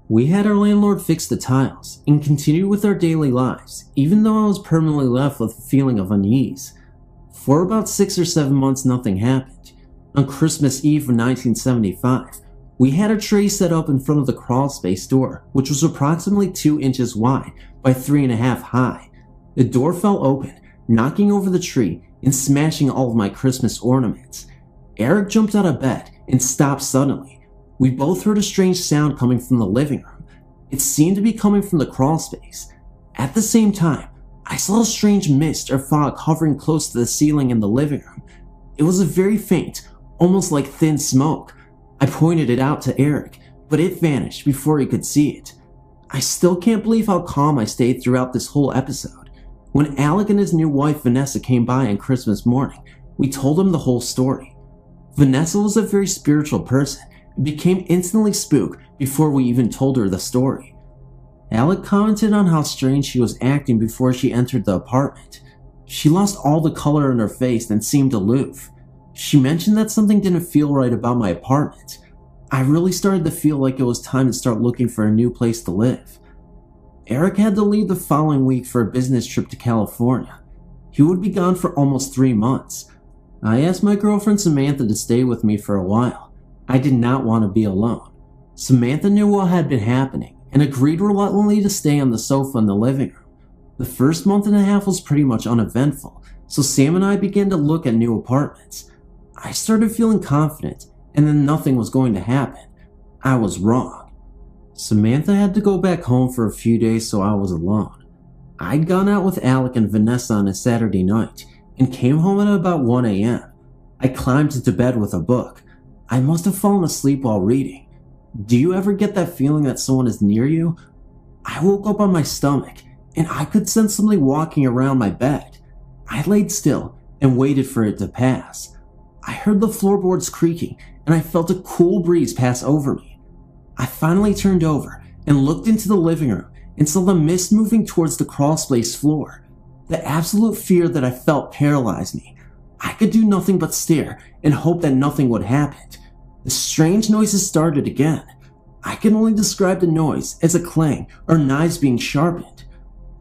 S1: We had our landlord fix the tiles and continued with our daily lives, even though I was permanently left with a feeling of unease. For about 6 or 7 months nothing happened. On Christmas Eve of 1975, we had a tray set up in front of the crawl space door, which was approximately 2 inches wide by 3.5 high. The door fell open, knocking over the tree and smashing all of my Christmas ornaments. Eric jumped out of bed and stopped suddenly. We both heard a strange sound coming from the living room. It seemed to be coming from the crawl space. At the same time, I saw a strange mist or fog hovering close to the ceiling in the living room. It was a very faint, almost like thin smoke. I pointed it out to Eric, but it vanished before he could see it. I still can't believe how calm I stayed throughout this whole episode. When Alec and his new wife Vanessa came by on Christmas morning, we told them the whole story. Vanessa was a very spiritual person and became instantly spooked before we even told her the story. Alec commented on how strange she was acting before she entered the apartment. She lost all the color in her face and seemed aloof. She mentioned that something didn't feel right about my apartment. I really started to feel like it was time to start looking for a new place to live. Eric had to leave the following week for a business trip to California. He would be gone for almost 3 months. I asked my girlfriend Samantha to stay with me for a while. I did not want to be alone. Samantha knew what had been happening and agreed reluctantly to stay on the sofa in the living room. The first month and a half was pretty much uneventful, so Sam and I began to look at new apartments. I started feeling confident, and then nothing was going to happen. I was wrong. Samantha had to go back home for a few days, so I was alone. I'd gone out with Alec and Vanessa on a Saturday night and came home at about 1 a.m. I climbed into bed with a book. I must have fallen asleep while reading. Do you ever get that feeling that someone is near you? I woke up on my stomach, and I could sense somebody walking around my bed. I laid still and waited for it to pass. I heard the floorboards creaking, and I felt a cool breeze pass over me. I finally turned over and looked into the living room and saw the mist moving towards the crawlspace floor. The absolute fear that I felt paralyzed me. I could do nothing but stare and hope that nothing would happen. The strange noises started again. I can only describe the noise as a clang or knives being sharpened.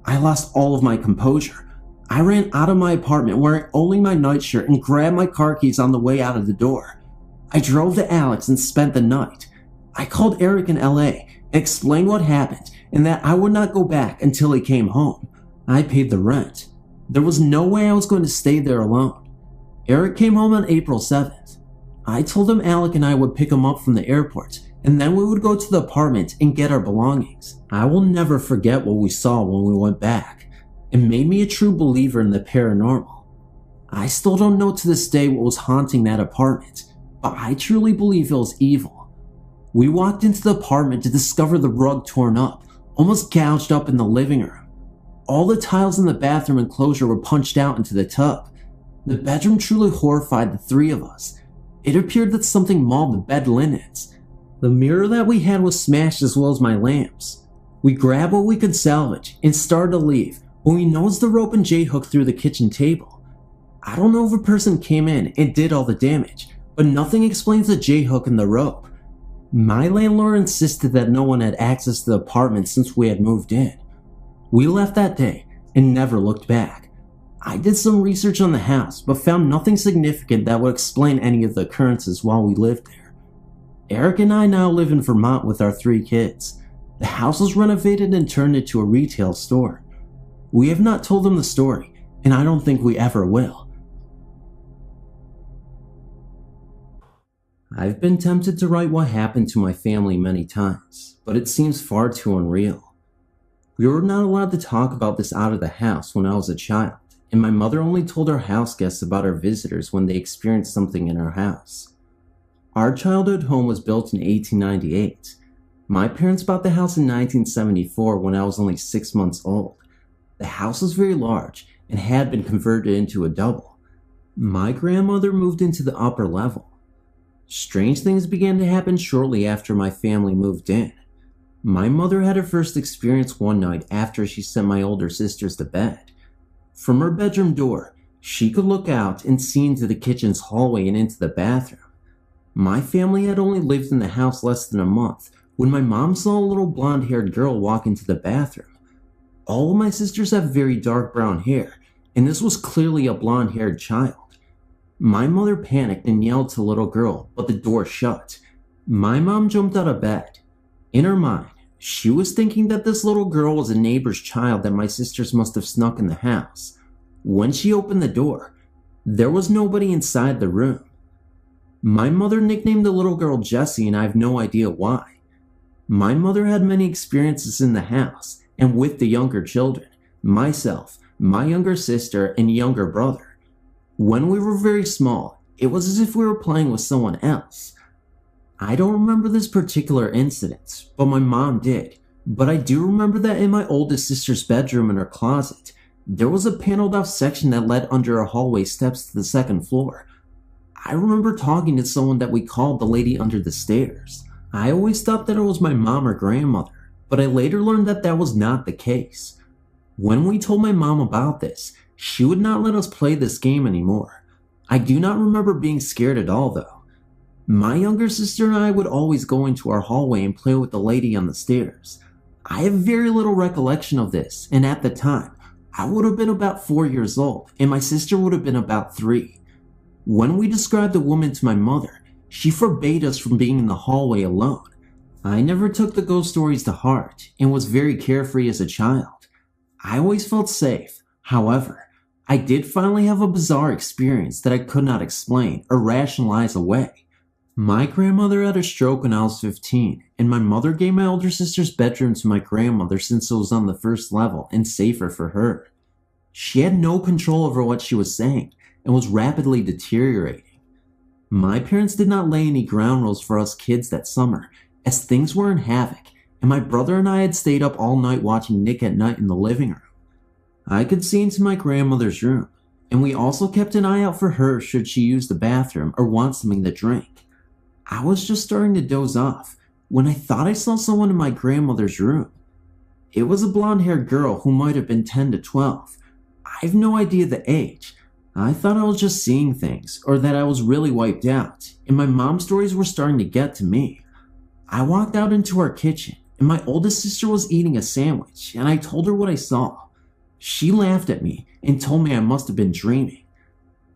S1: I lost all of my composure. I ran out of my apartment wearing only my nightshirt and grabbed my car keys on the way out of the door. I drove to Alex and spent the night. I called Eric in LA and explained what happened and that I would not go back until he came home. I paid the rent. There was no way I was going to stay there alone. Eric came home on April 7th. I told him Alec and I would pick him up from the airport, and then we would go to the apartment and get our belongings. I will never forget what we saw when we went back. It made me a true believer in the paranormal. I still don't know to this day what was haunting that apartment, but I truly believe it was evil. We walked into the apartment to discover the rug torn up, almost gouged up in the living room. All the tiles in the bathroom enclosure were punched out into the tub. The bedroom truly horrified the three of us. It appeared that something mauled the bed linens. The mirror that we had was smashed as well as my lamps. We grabbed what we could salvage and started to leave when we noticed the rope and J-hook through the kitchen table. I don't know if a person came in and did all the damage, but nothing explains the J-hook and the rope. My landlord insisted that no one had access to the apartment since we had moved in. We left that day and never looked back. I did some research on the house, but found nothing significant that would explain any of the occurrences while we lived there. Eric and I now live in Vermont with our 3 kids. The house was renovated and turned into a retail store. We have not told them the story, and I don't think we ever will. I've been tempted to write what happened to my family many times, but it seems far too unreal. We were not allowed to talk about this out of the house when I was a child, and my mother only told our house guests about our visitors when they experienced something in our house. Our childhood home was built in 1898. My parents bought the house in 1974 when I was only 6 months old. The house was very large and had been converted into a double. My grandmother moved into the upper level. Strange things began to happen shortly after my family moved in. My mother had her first experience one night after she sent my older sisters to bed. From her bedroom door, she could look out and see into the kitchen's hallway and into the bathroom. My family had only lived in the house less than a month when my mom saw a little blonde-haired girl walk into the bathroom. All of my sisters have very dark brown hair, and this was clearly a blonde-haired child. My mother panicked and yelled to the little girl, but the door shut. My mom jumped out of bed. In her mind, she was thinking that this little girl was a neighbor's child that my sisters must have snuck in the house. When she opened the door, there was nobody inside the room. My mother nicknamed the little girl Jessie, and I have no idea why. My mother had many experiences in the house and with the younger children, myself, my younger sister, and younger brother. When we were very small, it was as if we were playing with someone else. I don't remember this particular incident, but my mom did. But I do remember that in my oldest sister's bedroom in her closet, there was a paneled off section that led under her hallway steps to the second floor. I remember talking to someone that we called the lady under the stairs. I always thought that it was my mom or grandmother, but I later learned that that was not the case. When we told my mom about this, she would not let us play this game anymore. I do not remember being scared at all though. My younger sister and I would always go into our hallway and play with the lady on the stairs. I have very little recollection of this, and at the time, I would have been about 4 years old, and my sister would have been about 3. When we described the woman to my mother, she forbade us from being in the hallway alone. I never took the ghost stories to heart, and was very carefree as a child. I always felt safe. However, I did finally have a bizarre experience that I could not explain or rationalize away. My grandmother had a stroke when I was 15, and my mother gave my older sister's bedroom to my grandmother since it was on the first level and safer for her. She had no control over what she was saying and was rapidly deteriorating. My parents did not lay any ground rules for us kids that summer, as things were in havoc, and my brother and I had stayed up all night watching Nick at Night in the living room. I could see into my grandmother's room, and we also kept an eye out for her should she use the bathroom or want something to drink. I was just starting to doze off when I thought I saw someone in my grandmother's room. It was a blonde-haired girl who might have been 10 to 12. I have no idea the age. I thought I was just seeing things, or that I was really wiped out, and my mom's stories were starting to get to me. I walked out into our kitchen, and my oldest sister was eating a sandwich, and I told her what I saw. She laughed at me and told me I must have been dreaming.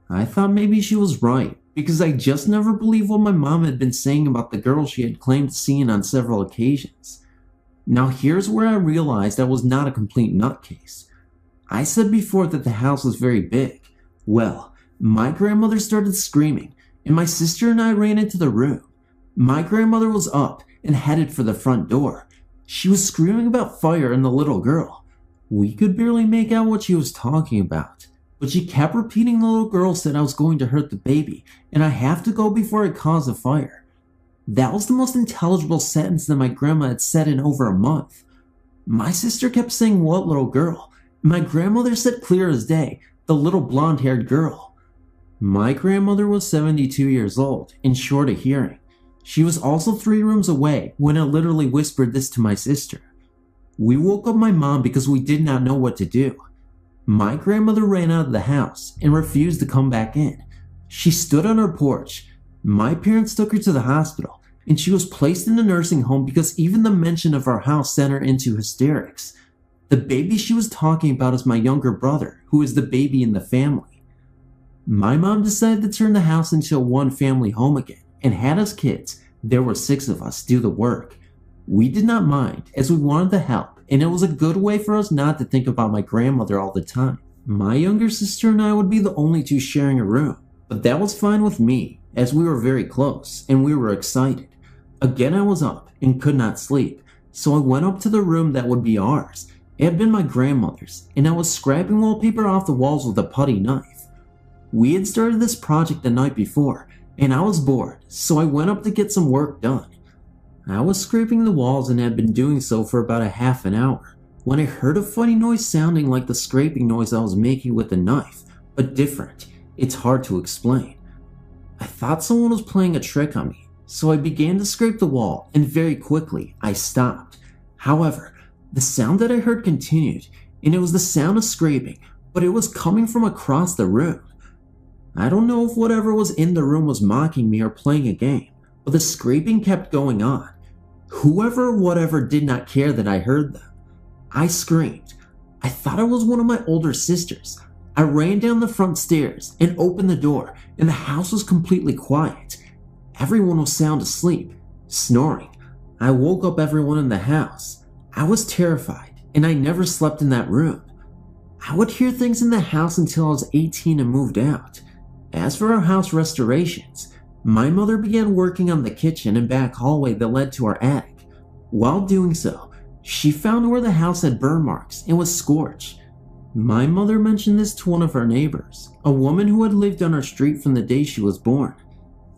S1: I thought maybe she was right, because I just never believed what my mom had been saying about the girl she had claimed seeing on several occasions. Now here's where I realized I was not a complete nutcase. I said before that the house was very big. Well, my grandmother started screaming, and my sister and I ran into the room. My grandmother was up and headed for the front door. She was screaming about fire and the little girl. We could barely make out what she was talking about, but she kept repeating the little girl said I was going to hurt the baby, and I have to go before I cause a fire. That was the most intelligible sentence that my grandma had said in over a month. My sister kept saying, "What little girl?" My grandmother said clear as day, "The little blonde-haired girl." My grandmother was 72 years old and short of hearing. She was also 3 rooms away when I literally whispered this to my sister. We woke up my mom because we did not know what to do. My grandmother ran out of the house and refused to come back in. She stood on her porch. My parents took her to the hospital, and she was placed in a nursing home because even the mention of our house sent her into hysterics. The baby she was talking about is my younger brother, who is the baby in the family. My mom decided to turn the house into a one-family home again, and had us kids, there were 6 of us, do the work. We did not mind, as we wanted to help, and it was a good way for us not to think about my grandmother all the time. My younger sister and I would be the only 2 sharing a room, but that was fine with me, as we were very close, and we were excited. Again I was up, and could not sleep, so I went up to the room that would be ours. It had been my grandmother's, and I was scraping wallpaper off the walls with a putty knife. We had started this project the night before, and I was bored, so I went up to get some work done. I was scraping the walls and had been doing so for about a half an hour, when I heard a funny noise sounding like the scraping noise I was making with the knife, but different. It's hard to explain. I thought someone was playing a trick on me, so I began to scrape the wall, and very quickly I stopped. However, the sound that I heard continued, and it was the sound of scraping, but it was coming from across the room. I don't know if whatever was in the room was mocking me or playing a game, but the scraping kept going on. Whoever or whatever did not care that I heard them. I screamed. I thought it was one of my older sisters. I ran down the front stairs and opened the door, and the house was completely quiet. Everyone was sound asleep, snoring. I woke up everyone in the house. I was terrified, and I never slept in that room. I would hear things in the house until I was 18 and moved out. As for our house restorations, my mother began working on the kitchen and back hallway that led to our attic. While doing so, she found where the house had burn marks and was scorched. My mother mentioned this to one of our neighbors, a woman who had lived on our street from the day she was born.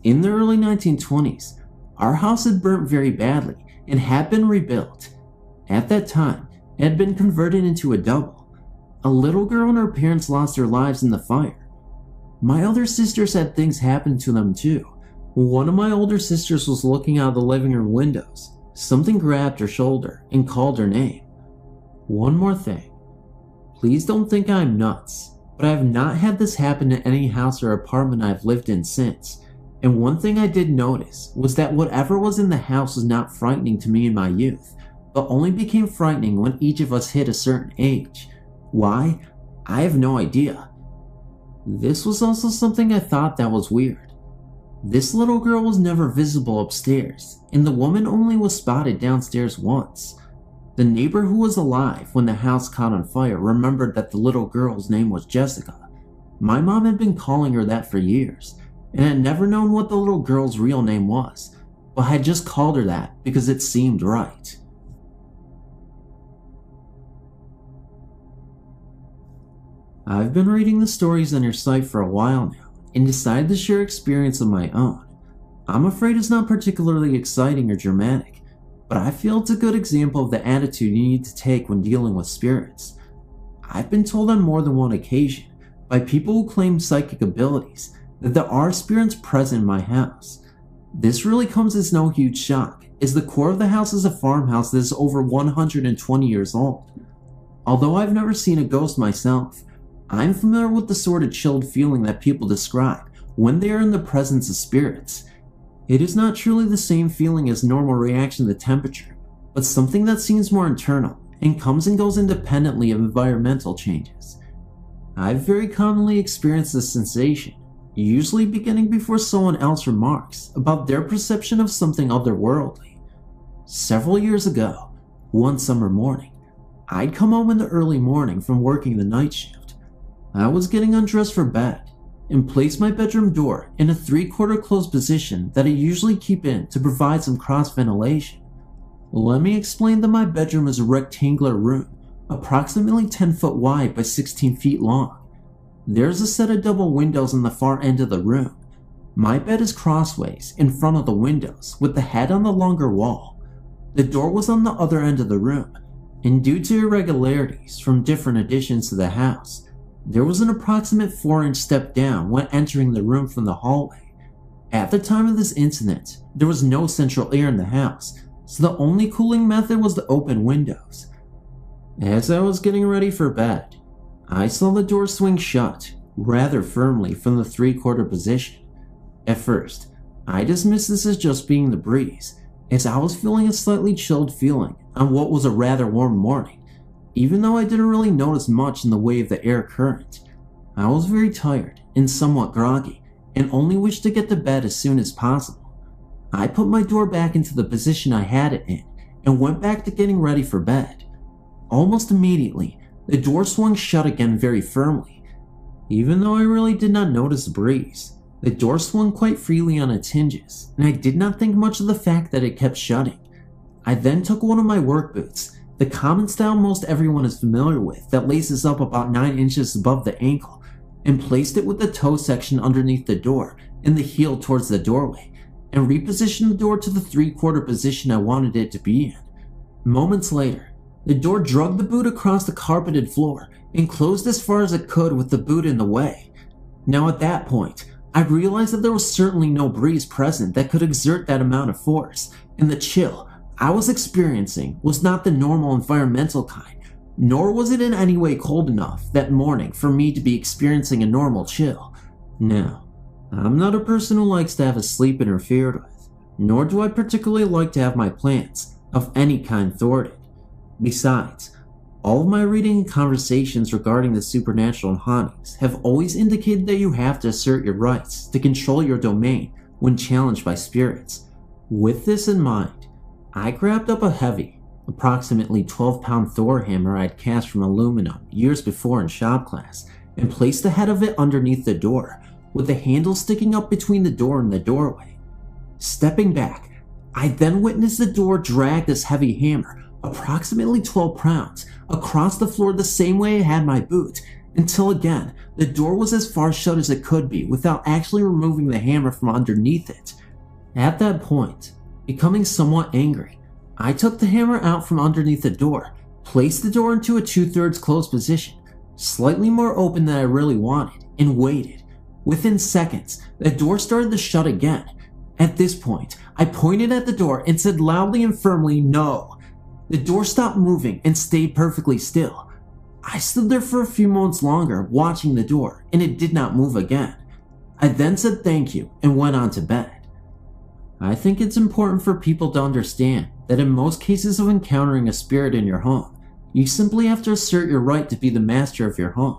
S1: In the early 1920s, our house had burnt very badly and had been rebuilt. At that time, it had been converted into a double. A little girl and her parents lost their lives in the fire. My other sisters had things happen to them too. One of my older sisters was looking out of the living room windows. Something grabbed her shoulder and called her name. One more thing. Please don't think I'm nuts, but I have not had this happen in any house or apartment I've lived in since. And one thing I did notice was that whatever was in the house was not frightening to me in my youth, but only became frightening when each of us hit a certain age. Why? I have no idea. This was also something I thought that was weird. This little girl was never visible upstairs, and the woman only was spotted downstairs once. The neighbor who was alive when the house caught on fire remembered that the little girl's name was Jessica. My mom had been calling her that for years, and had never known what the little girl's real name was, but had just called her that because it seemed right. I've been reading the stories on your site for a while now, and decided to share experience of my own. I'm afraid it's not particularly exciting or dramatic, but I feel it's a good example of the attitude you need to take when dealing with spirits. I've been told on more than one occasion, by people who claim psychic abilities, that there are spirits present in my house. This really comes as no huge shock, as the core of the house is a farmhouse that is over 120 years old. Although I've never seen a ghost myself, I'm familiar with the sort of chilled feeling that people describe when they are in the presence of spirits. It is not truly the same feeling as normal reaction to temperature, but something that seems more internal and comes and goes independently of environmental changes. I've very commonly experienced this sensation, usually beginning before someone else remarks about their perception of something otherworldly. Several years ago, one summer morning, I'd come home in the early morning from working the night shift. I was getting undressed for bed and placed my bedroom door in a 3/4 closed position that I usually keep in to provide some cross ventilation. Let me explain that my bedroom is a rectangular room, approximately 10 foot wide by 16 feet long. There's a set of double windows on the far end of the room. My bed is crossways in front of the windows with the head on the longer wall. The door was on the other end of the room, and due to irregularities from different additions to the house, there was an approximate 4-inch step down when entering the room from the hallway. At the time of this incident, there was no central air in the house, so the only cooling method was to open windows. As I was getting ready for bed, I saw the door swing shut rather firmly from the 3/4 position. At first, I dismissed this as just being the breeze, as I was feeling a slightly chilled feeling on what was a rather warm morning. Even though I didn't really notice much in the way of the air current, I was very tired and somewhat groggy, and only wished to get to bed as soon as possible. I put my door back into the position I had it in, and went back to getting ready for bed. Almost immediately, the door swung shut again very firmly. Even though I really did not notice the breeze, the door swung quite freely on its hinges, and I did not think much of the fact that it kept shutting. I then took one of my work boots, the common style most everyone is familiar with that laces up about 9 inches above the ankle, and placed it with the toe section underneath the door and the heel towards the doorway, and repositioned the door to the 3/4 position I wanted it to be in. Moments later, the door dragged the boot across the carpeted floor and closed as far as it could with the boot in the way. Now at that point, I realized that there was certainly no breeze present that could exert that amount of force, and the chill I was experiencing was not the normal environmental kind, nor was it in any way cold enough that morning for me to be experiencing a normal chill. Now, I'm not a person who likes to have his sleep interfered with, nor do I particularly like to have my plans of any kind thwarted. Besides, all of my reading and conversations regarding the supernatural and hauntings have always indicated that you have to assert your rights to control your domain when challenged by spirits. With this in mind, I grabbed up a heavy, approximately 12-pound Thor hammer I'd cast from aluminum years before in shop class, and placed the head of it underneath the door, with the handle sticking up between the door and the doorway. Stepping back, I then witnessed the door drag this heavy hammer, approximately 12 pounds, across the floor the same way I had my boot, until again, the door was as far shut as it could be without actually removing the hammer from underneath it. At that point, becoming somewhat angry, I took the hammer out from underneath the door, placed the door into a 2/3 closed position, slightly more open than I really wanted, and waited. Within seconds, the door started to shut again. At this point, I pointed at the door and said loudly and firmly, "No." The door stopped moving and stayed perfectly still. I stood there for a few moments longer watching the door, and it did not move again. I then said thank you and went on to bed. I think it's important for people to understand that in most cases of encountering a spirit in your home, you simply have to assert your right to be the master of your home.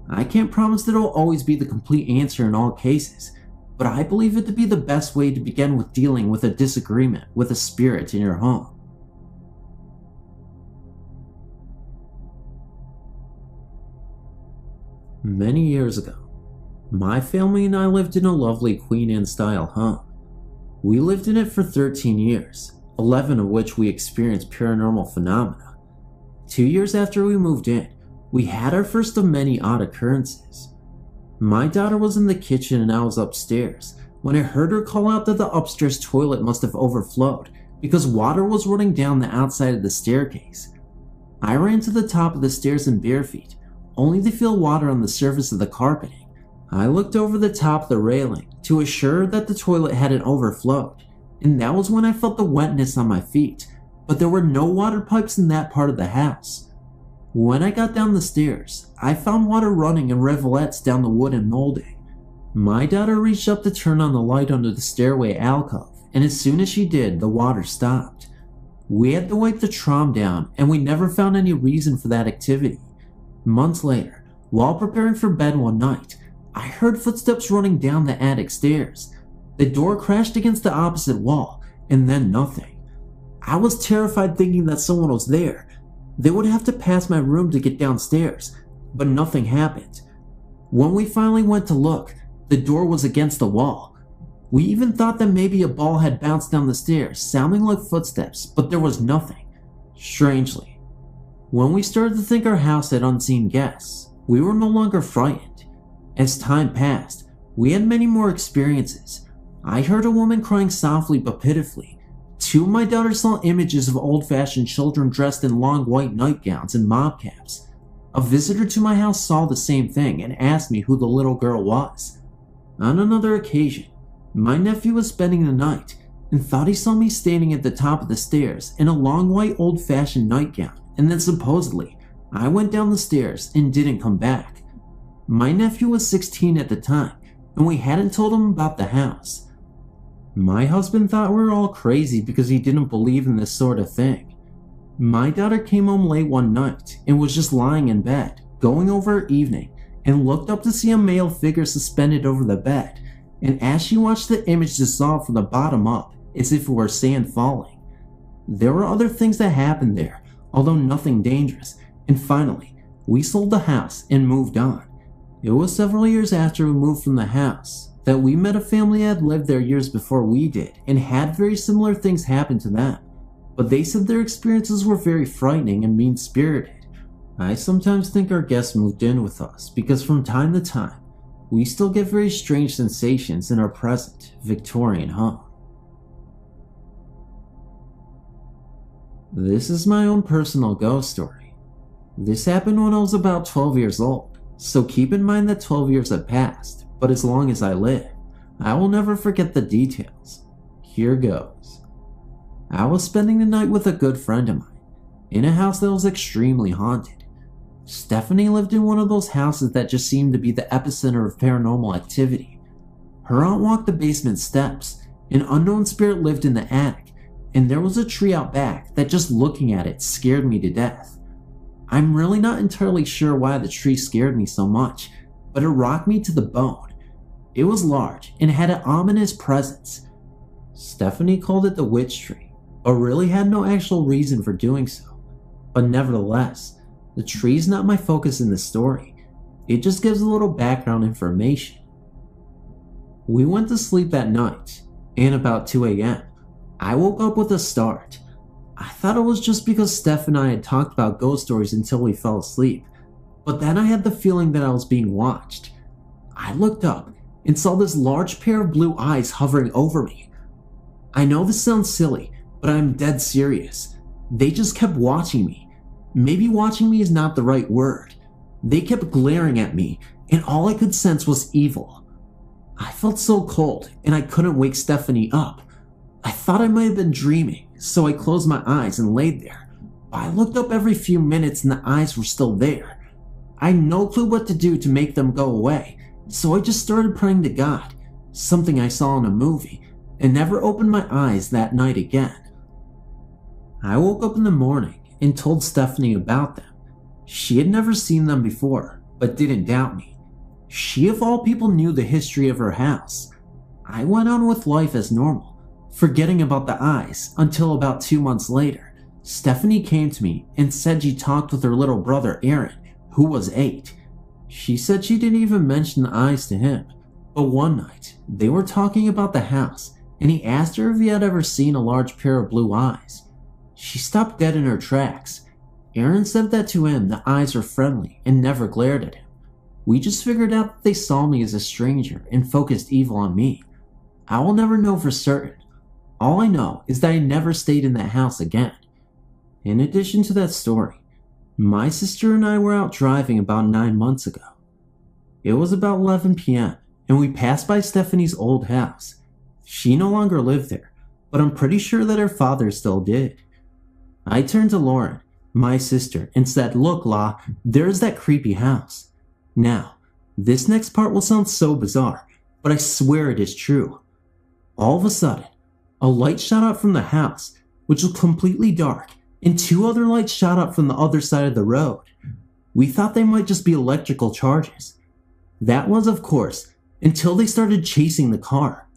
S1: I can't promise that it will always be the complete answer in all cases, but I believe it to be the best way to begin with dealing with a disagreement with a spirit in your home. Many years ago, my family and I lived in a lovely Queen Anne-style home. We lived in it for 13 years, 11 of which we experienced paranormal phenomena. 2 years after we moved in, we had our first of many odd occurrences. My daughter was in the kitchen and I was upstairs when I heard her call out that the upstairs toilet must have overflowed because water was running down the outside of the staircase. I ran to the top of the stairs in bare feet, only to feel water on the surface of the carpeting. I looked over the top of the railing to assure that the toilet hadn't overflowed, and that was when I felt the wetness on my feet, but there were no water pipes in that part of the house. When I got down the stairs, I found water running in rivulets down the wooden molding. My daughter reached up to turn on the light under the stairway alcove, and as soon as she did, the water stopped. We had to wipe the trom down, and we never found any reason for that activity. Months later, while preparing for bed one night, I heard footsteps running down the attic stairs. The door crashed against the opposite wall, and then nothing. I was terrified thinking that someone was there. They would have to pass my room to get downstairs, but nothing happened. When we finally went to look, the door was against the wall. We even thought that maybe a ball had bounced down the stairs, sounding like footsteps, but there was nothing. Strangely, when we started to think our house had unseen guests, we were no longer frightened. As time passed, we had many more experiences. I heard a woman crying softly but pitifully. 2 of my daughters saw images of old-fashioned children dressed in long white nightgowns and mob caps. A visitor to my house saw the same thing and asked me who the little girl was. On another occasion, my nephew was spending the night and thought he saw me standing at the top of the stairs in a long white old-fashioned nightgown, and then supposedly, I went down the stairs and didn't come back. My nephew was 16 at the time, and we hadn't told him about the house. My husband thought we were all crazy because he didn't believe in this sort of thing. My daughter came home late one night and was just lying in bed, going over her evening, and looked up to see a male figure suspended over the bed, and as she watched the image dissolve from the bottom up, as if it were sand falling. There were other things that happened there, although nothing dangerous, and finally, we sold the house and moved on. It was several years after we moved from the house that we met a family that had lived there years before we did and had very similar things happen to them, but they said their experiences were very frightening and mean-spirited. I sometimes think our guests moved in with us because from time to time, we still get very strange sensations in our present Victorian home. This is my own personal ghost story. This happened when I was about 12 years old. So keep in mind that 12 years have passed, but as long as I live, I will never forget the details. Here goes. I was spending the night with a good friend of mine, in a house that was extremely haunted. Stephanie lived in one of those houses that just seemed to be the epicenter of paranormal activity. Her aunt walked the basement steps, an unknown spirit lived in the attic, and there was a tree out back that just looking at it scared me to death. I'm really not entirely sure why the tree scared me so much, but it rocked me to the bone. It was large and had an ominous presence. Stephanie called it the witch tree, but really had no actual reason for doing so. But nevertheless, the tree is not my focus in the story. It just gives a little background information. We went to sleep that night, and about 2 a.m., I woke up with a start. I thought it was just because Steph and I had talked about ghost stories until we fell asleep, but then I had the feeling that I was being watched. I looked up and saw this large pair of blue eyes hovering over me. I know this sounds silly, but I'm dead serious. They just kept watching me. Maybe watching me is not the right word. They kept glaring at me, and all I could sense was evil. I felt so cold, and I couldn't wake Stephanie up. I thought I might have been dreaming, so I closed my eyes and laid there. I looked up every few minutes and the eyes were still there. I had no clue what to do to make them go away, so I just started praying to God, something I saw in a movie, and never opened my eyes that night again. I woke up in the morning and told Stephanie about them. She had never seen them before, but didn't doubt me. She of all people knew the history of her house. I went on with life as normal, forgetting about the eyes, until about 2 months later, Stephanie came to me and said she talked with her little brother Aaron, who was 8. She said she didn't even mention the eyes to him, but one night, they were talking about the house, and he asked her if he had ever seen a large pair of blue eyes. She stopped dead in her tracks. Aaron said that to him the eyes were friendly and never glared at him. We just figured out that they saw me as a stranger and focused evil on me. I will never know for certain. All I know is that I never stayed in that house again. In addition to that story, my sister and I were out driving about 9 months ago. It was about 11 p.m. and we passed by Stephanie's old house. She no longer lived there, but I'm pretty sure that her father still did. I turned to Lauren, my sister, and said, "Look, La, there's that creepy house." Now, this next part will sound so bizarre, but I swear it is true. All of a sudden, a light shot up from the house, which was completely dark, and 2 other lights shot up from the other side of the road. We thought they might just be electrical charges. That was, of course, until they started chasing the car.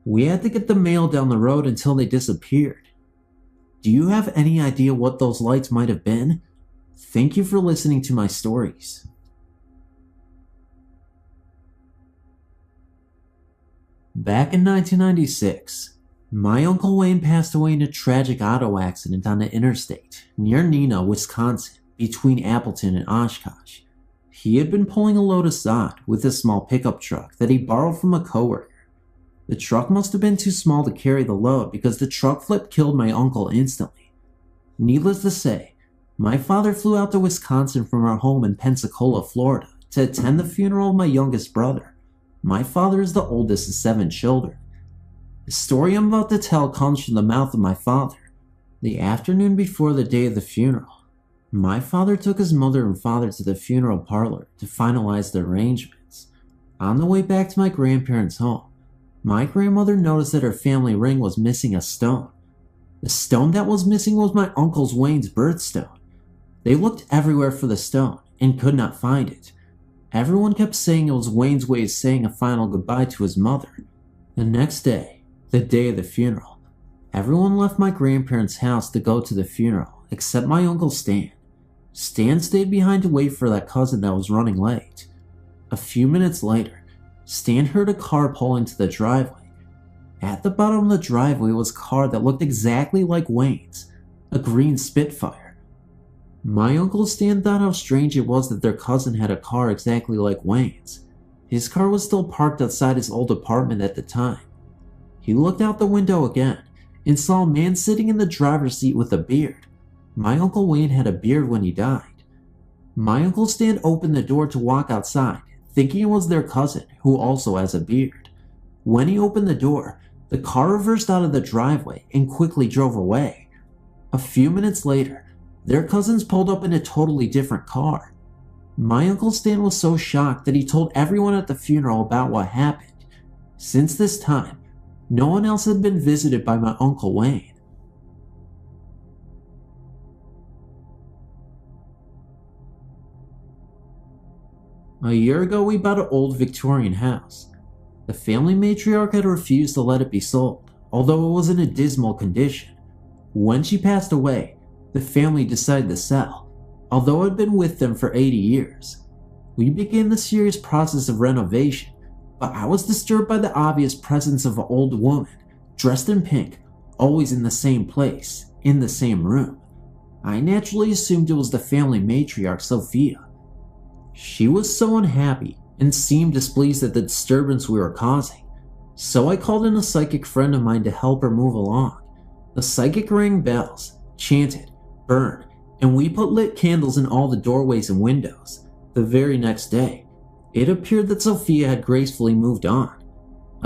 S1: We had to get the mail down the road until they disappeared. Do you have any idea what those lights might have been? Thank you for listening to my stories. Back in 1996, my Uncle Wayne passed away in a tragic auto accident on the interstate near Neenah, Wisconsin, between Appleton and Oshkosh. He had been pulling a load of sod with a small pickup truck that he borrowed from a coworker. The truck must have been too small to carry the load because the truck flip killed my uncle instantly. Needless to say, my father flew out to Wisconsin from our home in Pensacola, Florida, to attend the funeral of my youngest brother. My father is the oldest of 7 children. The story I'm about to tell comes from the mouth of my father. The afternoon before the day of the funeral, my father took his mother and father to the funeral parlor to finalize the arrangements. On the way back to my grandparents' home, my grandmother noticed that her family ring was missing a stone. The stone that was missing was my Uncle Wayne's birthstone. They looked everywhere for the stone and could not find it. Everyone kept saying it was Wayne's way of saying a final goodbye to his mother. The next day, the day of the funeral, everyone left my grandparents' house to go to the funeral except my Uncle Stan. Stan stayed behind to wait for that cousin that was running late. A few minutes later, Stan heard a car pull into the driveway. At the bottom of the driveway was a car that looked exactly like Wayne's, a green Spitfire. My Uncle Stan thought how strange it was that their cousin had a car exactly like Wayne's. His car was still parked outside his old apartment at the time. He looked out the window again and saw a man sitting in the driver's seat with a beard. My Uncle Wayne had a beard when he died. My Uncle Stan opened the door to walk outside, thinking it was their cousin, who also has a beard. When he opened the door, the car reversed out of the driveway and quickly drove away. A few minutes later, their cousins pulled up in a totally different car. My Uncle Stan was so shocked that he told everyone at the funeral about what happened. Since this time, no one else had been visited by my Uncle Wayne. A year ago, we bought an old Victorian house. The family matriarch had refused to let it be sold, although it was in a dismal condition. When she passed away, the family decided to sell, although it had been with them for 80 years. We began the serious process of renovation, but I was disturbed by the obvious presence of an old woman, dressed in pink, always in the same place, in the same room. I naturally assumed it was the family matriarch, Sophia. She was so unhappy and seemed displeased at the disturbance we were causing, so I called in a psychic friend of mine to help her move along. The psychic rang bells, chanted, burned, and we put lit candles in all the doorways and windows. The very next day, it appeared that Sophia had gracefully moved on.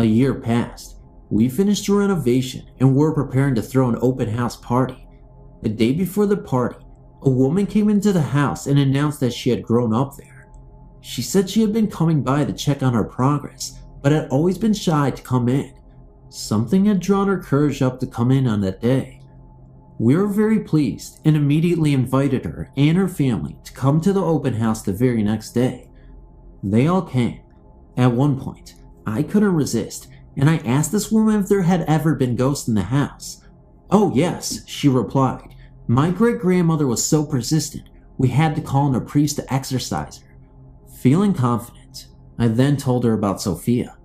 S1: A year passed. We finished a renovation and were preparing to throw an open house party. The day before the party, a woman came into the house and announced that she had grown up there. She said she had been coming by to check on her progress, but had always been shy to come in. Something had drawn her courage up to come in on that day. We were very pleased and immediately invited her and her family to come to the open house the very next day. They all came. At one point, I couldn't resist, and I asked this woman if there had ever been ghosts in the house. "Oh yes," she replied. "My great-grandmother was so persistent, we had to call in a priest to exorcise her." Feeling confident, I then told her about Sophia.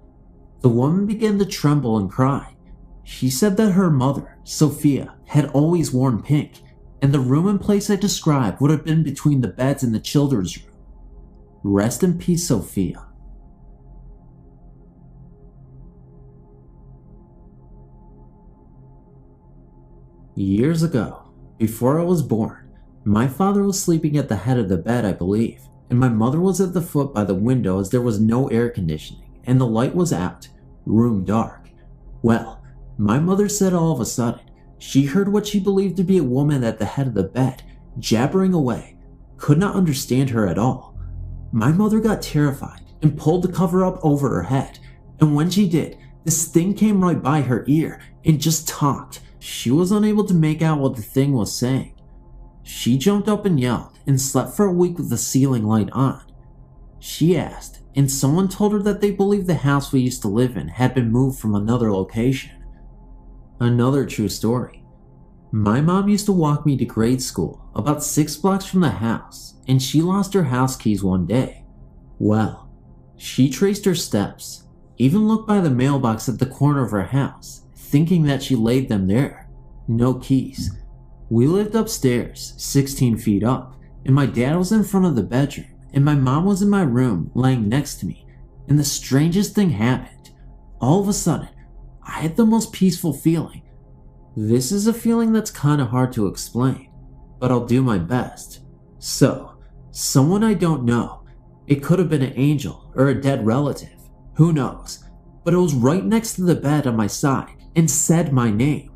S1: The woman began to tremble and cry. She said that her mother, Sophia, had always worn pink, and the room and place I described would have been between the beds in the children's room. Rest in peace, Sophia. Years ago, before I was born, my father was sleeping at the head of the bed, I believe, and my mother was at the foot by the window as there was no air conditioning and the light was out, room dark. Well, my mother said all of a sudden, she heard what she believed to be a woman at the head of the bed, jabbering away, could not understand her at all. My mother got terrified and pulled the cover up over her head, and when she did, this thing came right by her ear and just talked. She was unable to make out what the thing was saying. She jumped up and yelled and slept for a week with the ceiling light on. She asked, and someone told her that they believed the house we used to live in had been moved from another location. Another true story. My mom used to walk me to grade school about 6 blocks from the house, and she lost her house keys one day. Well, she traced her steps, even looked by the mailbox at the corner of her house, thinking that she laid them there. No keys. We lived upstairs, 16 feet up, and my dad was in front of the bedroom, and my mom was in my room, laying next to me, and the strangest thing happened. All of a sudden, I had the most peaceful feeling. This is a feeling that's kind of hard to explain, but I'll do my best. So, someone I don't know. It could have been an angel or a dead relative. Who knows? But it was right next to the bed on my side and said my name.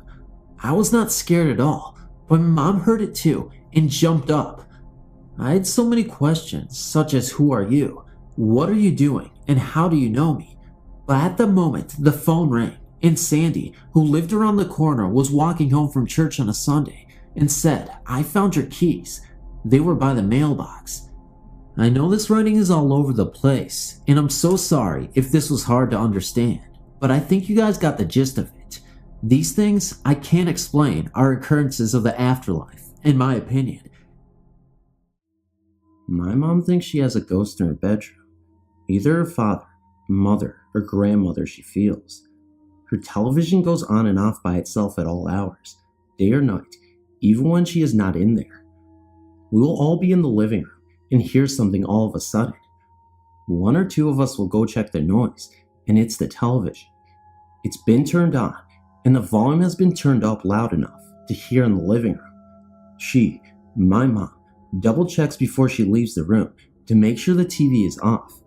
S1: I was not scared at all, but my mom heard it too and jumped up. I had so many questions, such as who are you, what are you doing, and how do you know me? But at the moment, the phone rang, and Sandy, who lived around the corner, was walking home from church on a Sunday and said, "I found your keys. They were by the mailbox." I know this writing is all over the place, and I'm so sorry if this was hard to understand, but I think you guys got the gist of it. These things I can't explain are occurrences of the afterlife, in my opinion. My mom thinks she has a ghost in her bedroom. Either her father, mother, or grandmother she feels. Her television goes on and off by itself at all hours, day or night, even when she is not in there. We will all be in the living room and hear something all of a sudden. One or two of us will go check the noise, and it's the television. It's been turned on, and the volume has been turned up loud enough to hear in the living room. She, my mom, double checks before she leaves the room to make sure the TV is off.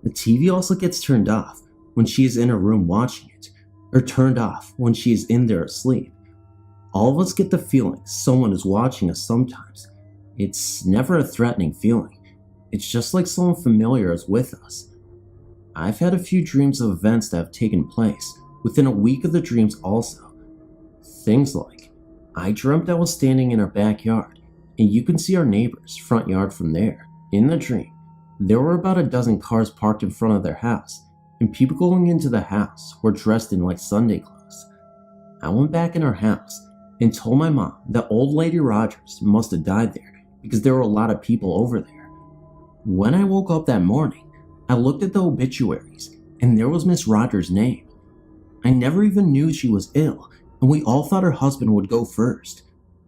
S1: The TV also gets turned off when she is in her room watching it, or turned off when she is in there asleep. All of us get the feeling someone is watching us sometimes. It's never a threatening feeling. It's just like someone familiar is with us. I've had a few dreams of events that have taken place within a week of the dreams also. Things like, I dreamt I was standing in our backyard, and you can see our neighbor's front yard from there. In the dream, there were about a dozen cars parked in front of their house, and people going into the house were dressed in like Sunday clothes. I went back in our house and told my mom that old lady Rogers must have died there because there were a lot of people over there. When I woke up that morning, I looked at the obituaries and there was Miss Rogers' name. I never even knew she was ill, and we all thought her husband would go first.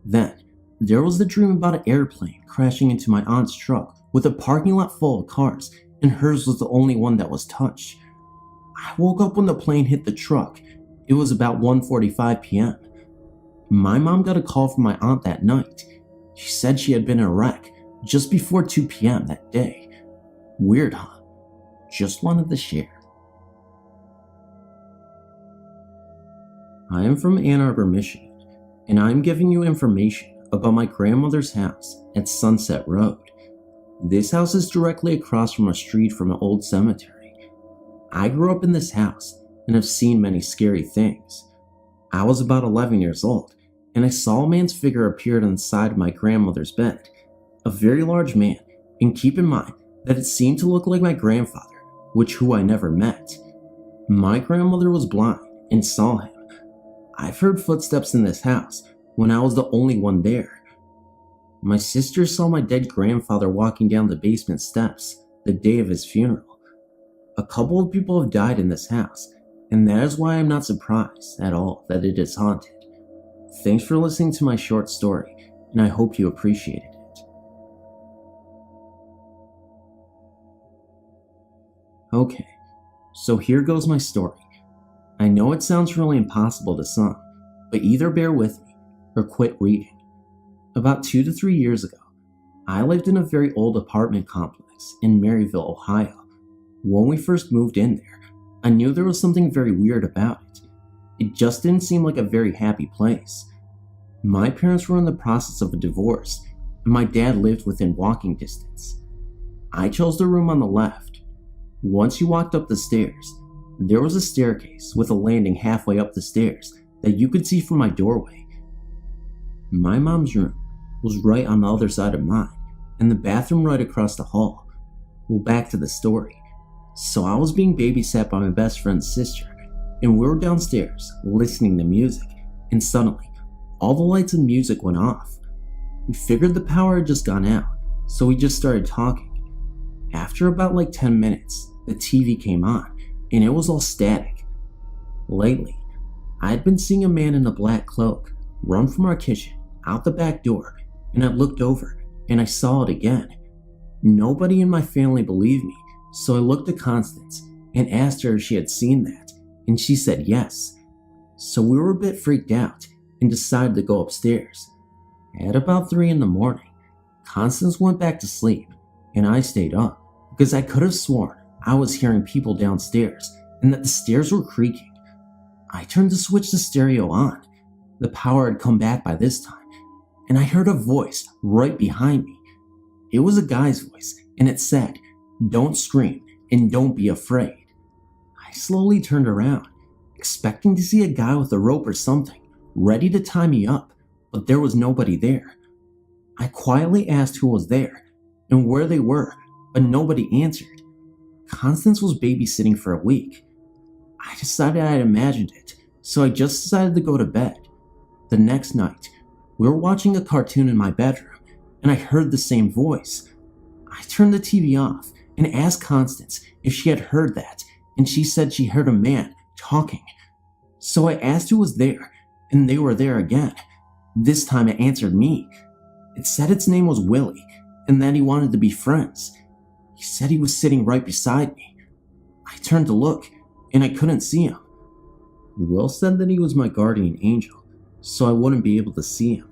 S1: Then, there was the dream about an airplane crashing into my aunt's truck with a parking lot full of cars, and hers was the only one that was touched. I woke up when the plane hit the truck. It was about 1:45 p.m. My mom got a call from my aunt that night. She said she had been in a wreck just before 2 p.m. that day. Weird, huh? Just wanted to share. I am from Ann Arbor, Michigan, and I am giving you information about my grandmother's house at Sunset Road. This house is directly across from a street from an old cemetery. I grew up in this house and have seen many scary things. I was about 11 years old, and I saw a man's figure appear on the side of my grandmother's bed. A very large man, and keep in mind that it seemed to look like my grandfather, who I never met. My grandmother was blind and saw him. I've heard footsteps in this house when I was the only one there. My sister saw my dead grandfather walking down the basement steps the day of his funeral. A couple of people have died in this house, and that is why I'm not surprised at all that it is haunted. Thanks for listening to my short story, and I hope you appreciated it. Okay, so here goes my story. I know it sounds really impossible to some, but either bear with me or quit reading. About 2 to 3 years ago, I lived in a very old apartment complex in Maryville, Ohio. When we first moved in there, I knew there was something very weird about it. It just didn't seem like a very happy place. My parents were in the process of a divorce, and my dad lived within walking distance. I chose the room on the left. Once you walked up the stairs, there was a staircase with a landing halfway up the stairs that you could see from my doorway. My mom's room was right on the other side of mine, and the bathroom right across the hall. Well, back to the story. So I was being babysat by my best friend's sister, and we were downstairs listening to music, and suddenly, all the lights and music went off. We figured the power had just gone out, so we just started talking. After about 10 minutes, the TV came on, and it was all static. Lately, I had been seeing a man in a black cloak run from our kitchen out the back door, and I looked over, and I saw it again. Nobody in my family believed me, so I looked at Constance and asked her if she had seen that, and she said yes. So we were a bit freaked out and decided to go upstairs. At about 3 in the morning, Constance went back to sleep, and I stayed up because I could have sworn I was hearing people downstairs and that the stairs were creaking. I turned to switch the stereo on. The power had come back by this time, and I heard a voice right behind me. It was a guy's voice, and it said, "Don't scream and don't be afraid." I slowly turned around, expecting to see a guy with a rope or something, ready to tie me up, but there was nobody there. I quietly asked who was there and where they were, but nobody answered. Constance was babysitting for a week. I decided I had imagined it, so I just decided to go to bed. The next night, we were watching a cartoon in my bedroom, and I heard the same voice. I turned the TV off and asked Constance if she had heard that, and she said she heard a man talking. So I asked who was there, and they were there again. This time it answered me. It said its name was Willie, and that he wanted to be friends. He said he was sitting right beside me. I turned to look, and I couldn't see him. Will said that he was my guardian angel, so I wouldn't be able to see him.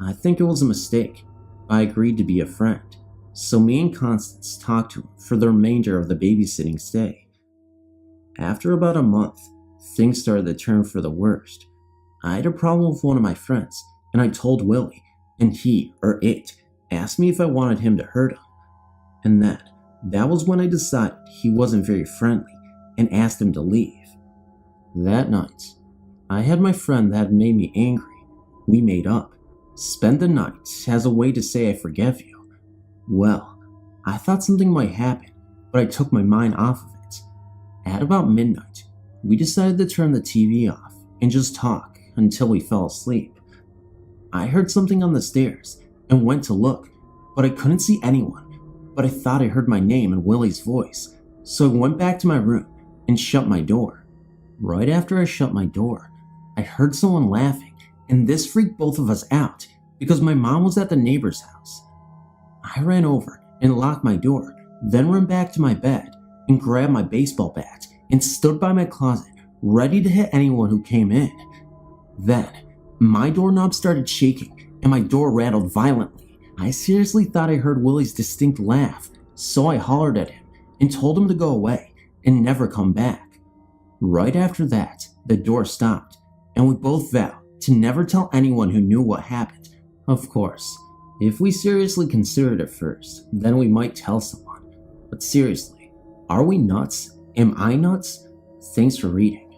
S1: I think it was a mistake. I agreed to be a friend, so me and Constance talked to him for the remainder of the babysitting stay. After about a month, things started to turn for the worst. I had a problem with one of my friends, and I told Willie, and he, or it, asked me if I wanted him to hurt him. And that was when I decided he wasn't very friendly and asked him to leave. That night, I had my friend that had made me angry. We made up, spent the night as a way to say I forgive you. Well, I thought something might happen, but I took my mind off of it. At about midnight, we decided to turn the TV off and just talk until we fell asleep. I heard something on the stairs and went to look, but I couldn't see anyone. But I thought I heard my name and Willie's voice, so I went back to my room and shut my door. Right after I shut my door, I heard someone laughing, and this freaked both of us out because my mom was at the neighbor's house. I ran over and locked my door, then ran back to my bed and grabbed my baseball bat and stood by my closet, ready to hit anyone who came in. Then, my doorknob started shaking and my door rattled violently. I seriously thought I heard Willie's distinct laugh, so I hollered at him and told him to go away and never come back. Right after that, the door stopped, and we both vowed to never tell anyone who knew what happened. Of course, if we seriously considered it first, then we might tell someone. But seriously, are we nuts? Am I nuts? Thanks for reading.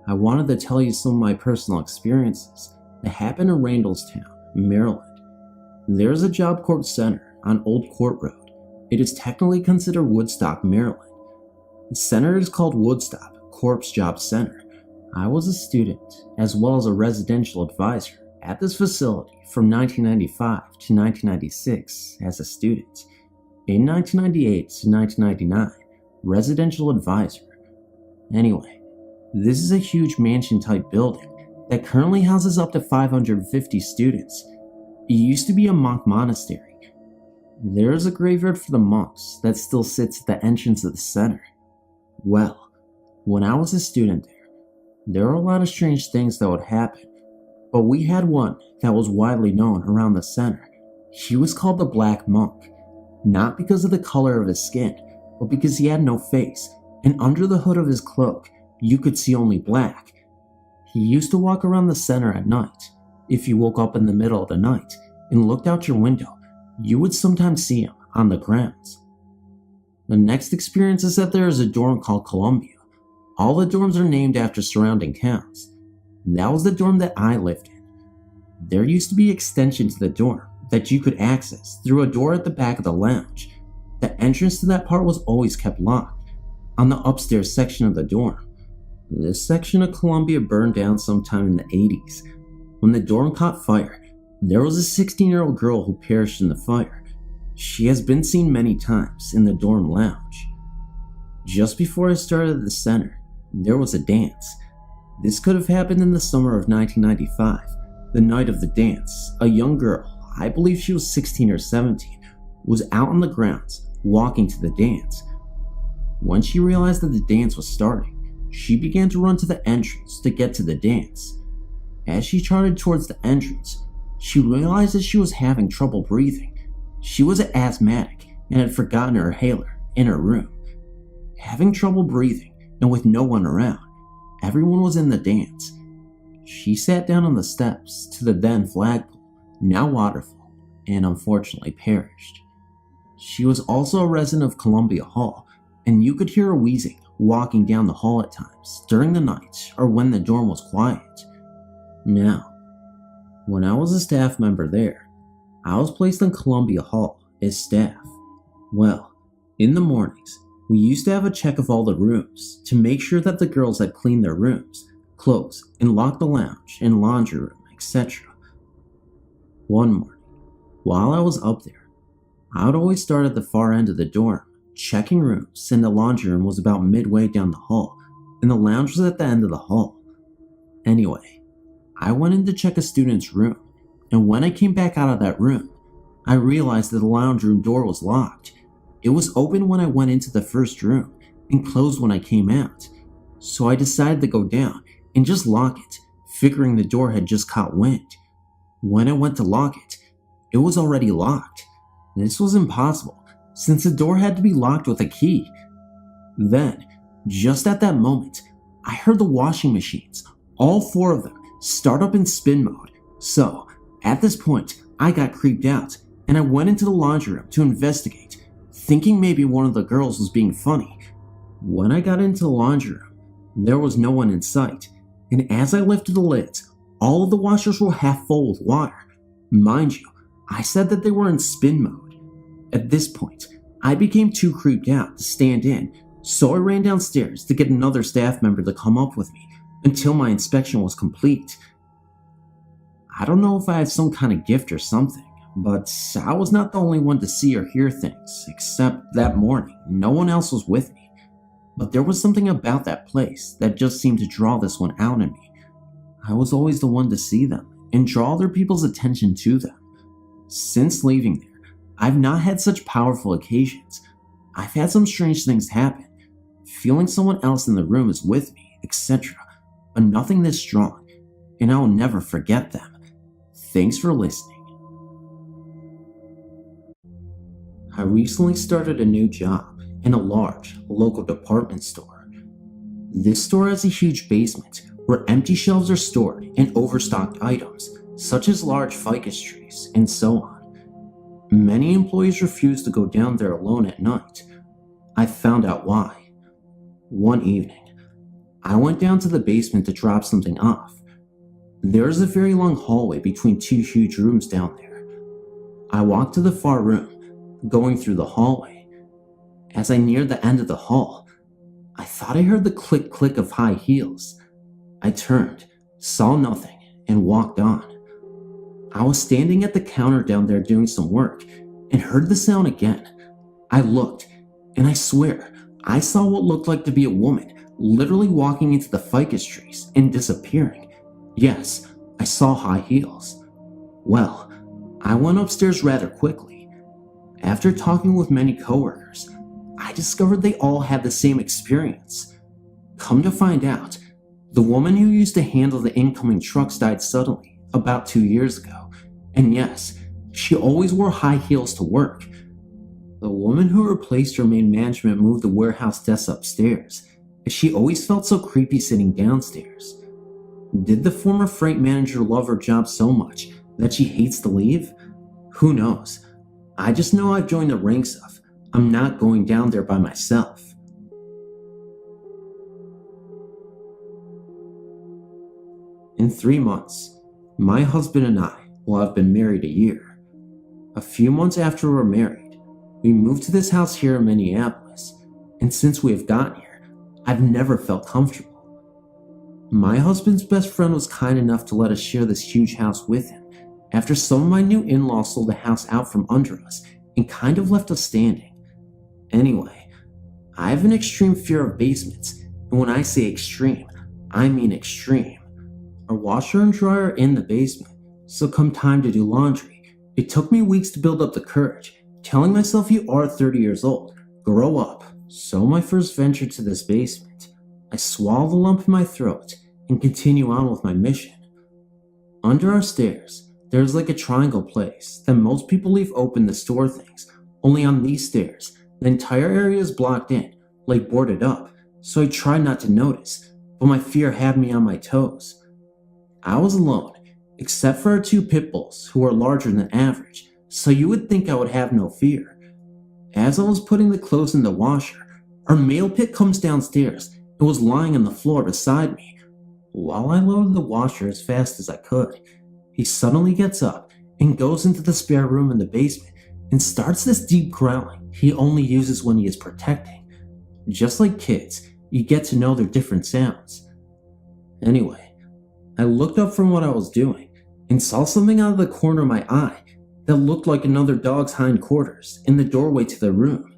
S1: I wanted to tell you some of my personal experiences that happened in Randallstown, Maryland. There's a Job Corps Center on Old Court Road. It is technically considered Woodstock, Maryland. The center is called Woodstock Corps Job Center. I was a student, as well as a residential advisor, at this facility from 1995 to 1996 as a student. In 1998 to 1999, residential advisor. Anyway, this is a huge mansion-type building that currently houses up to 550 students. It used to be a monk monastery. There is a graveyard for the monks that still sits at the entrance of the center. Well, when I was a student there were a lot of strange things that would happen, but we had one that was widely known around the center. He was called the Black Monk, not because of the color of his skin, but because he had no face, and under the hood of his cloak, you could see only black. He used to walk around the center at night. If you woke up in the middle of the night and looked out your window, you would sometimes see him on the grounds. The next experience is that there is a dorm called Columbia. All the dorms are named after surrounding towns. That was the dorm that I lived in. There used to be an extension to the dorm that you could access through a door at the back of the lounge. The entrance to that part was always kept locked on the upstairs section of the dorm. This section of Columbia burned down sometime in the 80s. When the dorm caught fire, there was a 16-year-old girl who perished in the fire. She has been seen many times in the dorm lounge. Just before I started at the center, there was a dance. This could have happened in the summer of 1995. The night of the dance, a young girl, I believe she was 16 or 17, was out on the grounds, walking to the dance. When she realized that the dance was starting, she began to run to the entrance to get to the dance. As she trotted towards the entrance, she realized that she was having trouble breathing. She was an asthmatic and had forgotten her inhaler in her room. Having trouble breathing and with no one around, everyone was in the dance. She sat down on the steps to the then flagpole, now waterfall, and unfortunately perished. She was also a resident of Columbia Hall, and you could hear her wheezing walking down the hall at times during the night or when the dorm was quiet. Now, when I was a staff member there, I was placed in Columbia Hall as staff. Well, in the mornings, we used to have a check of all the rooms to make sure that the girls had cleaned their rooms, closed, and locked the lounge and laundry room, etc. One morning, while I was up there, I would always start at the far end of the dorm, checking rooms, and the laundry room was about midway down the hall, and the lounge was at the end of the hall. Anyway, I went in to check a student's room, and when I came back out of that room, I realized that the lounge room door was locked. It was open when I went into the first room and closed when I came out. So I decided to go down and just lock it, figuring the door had just caught wind. When I went to lock it, it was already locked. This was impossible, since the door had to be locked with a key. Then, just at that moment, I heard the washing machines, all four of them, start up in spin mode. So, at this point, I got creeped out, and I went into the laundry room to investigate, thinking maybe one of the girls was being funny. When I got into the laundry room, there was no one in sight, and as I lifted the lids, all of the washers were half full with water. Mind you, I said that they were in spin mode. At this point, I became too creeped out to stand in, so I ran downstairs to get another staff member to come up with me until my inspection was complete. I don't know if I had some kind of gift or something, but I was not the only one to see or hear things, except that morning, no one else was with me. But there was something about that place that just seemed to draw this one out in me. I was always the one to see them and draw other people's attention to them. Since leaving there, I've not had such powerful occasions. I've had some strange things happen, feeling someone else in the room is with me, etc., but nothing this strong, and I will never forget them. Thanks for listening. I recently started a new job in a large local department store. This store has a huge basement where empty shelves are stored and overstocked items, such as large ficus trees and so on. Many employees refuse to go down there alone at night. I found out why. One evening, I went down to the basement to drop something off. There is a very long hallway between two huge rooms down there. I walked to the far room, going through the hallway. As I neared the end of the hall, I thought I heard the click-click of high heels. I turned, saw nothing, and walked on. I was standing at the counter down there doing some work and heard the sound again. I looked, and I swear, I saw what looked like to be a woman literally walking into the ficus trees and disappearing. Yes, I saw high heels. Well, I went upstairs rather quickly. After talking with many coworkers, I discovered they all had the same experience. Come to find out, the woman who used to handle the incoming trucks died suddenly about 2 years ago, and yes, she always wore high heels to work. The woman who replaced her main management moved the warehouse desks upstairs, as she always felt so creepy sitting downstairs. Did the former freight manager love her job so much that she hates to leave? Who knows? I just know I've joined the ranks of, I'm not going down there by myself. In 3 months, my husband and I will have been married a year. A few months after we're married, we moved to this house here in Minneapolis, and since we have gotten here, I've never felt comfortable. My husband's best friend was kind enough to let us share this huge house with him after some of my new in-laws sold the house out from under us and kind of left us standing. Anyway, I have an extreme fear of basements, and when I say extreme, I mean extreme. Our washer and dryer are in the basement, so come time to do laundry, it took me weeks to build up the courage, telling myself you are 30 years old, grow up. So my first venture to this basement, I swallow the lump in my throat and continue on with my mission. Under our stairs, there's like a triangle place that most people leave open to store things. Only on these stairs, the entire area is blocked in, like boarded up, so I tried not to notice, but my fear had me on my toes. I was alone, except for our 2 pit bulls who are larger than average, so you would think I would have no fear. As I was putting the clothes in the washer, our male pit comes downstairs and was lying on the floor beside me. While I loaded the washer as fast as I could, he suddenly gets up and goes into the spare room in the basement and starts this deep growling he only uses when he is protecting. Just like kids, you get to know their different sounds. Anyway, I looked up from what I was doing and saw something out of the corner of my eye that looked like another dog's hindquarters in the doorway to the room.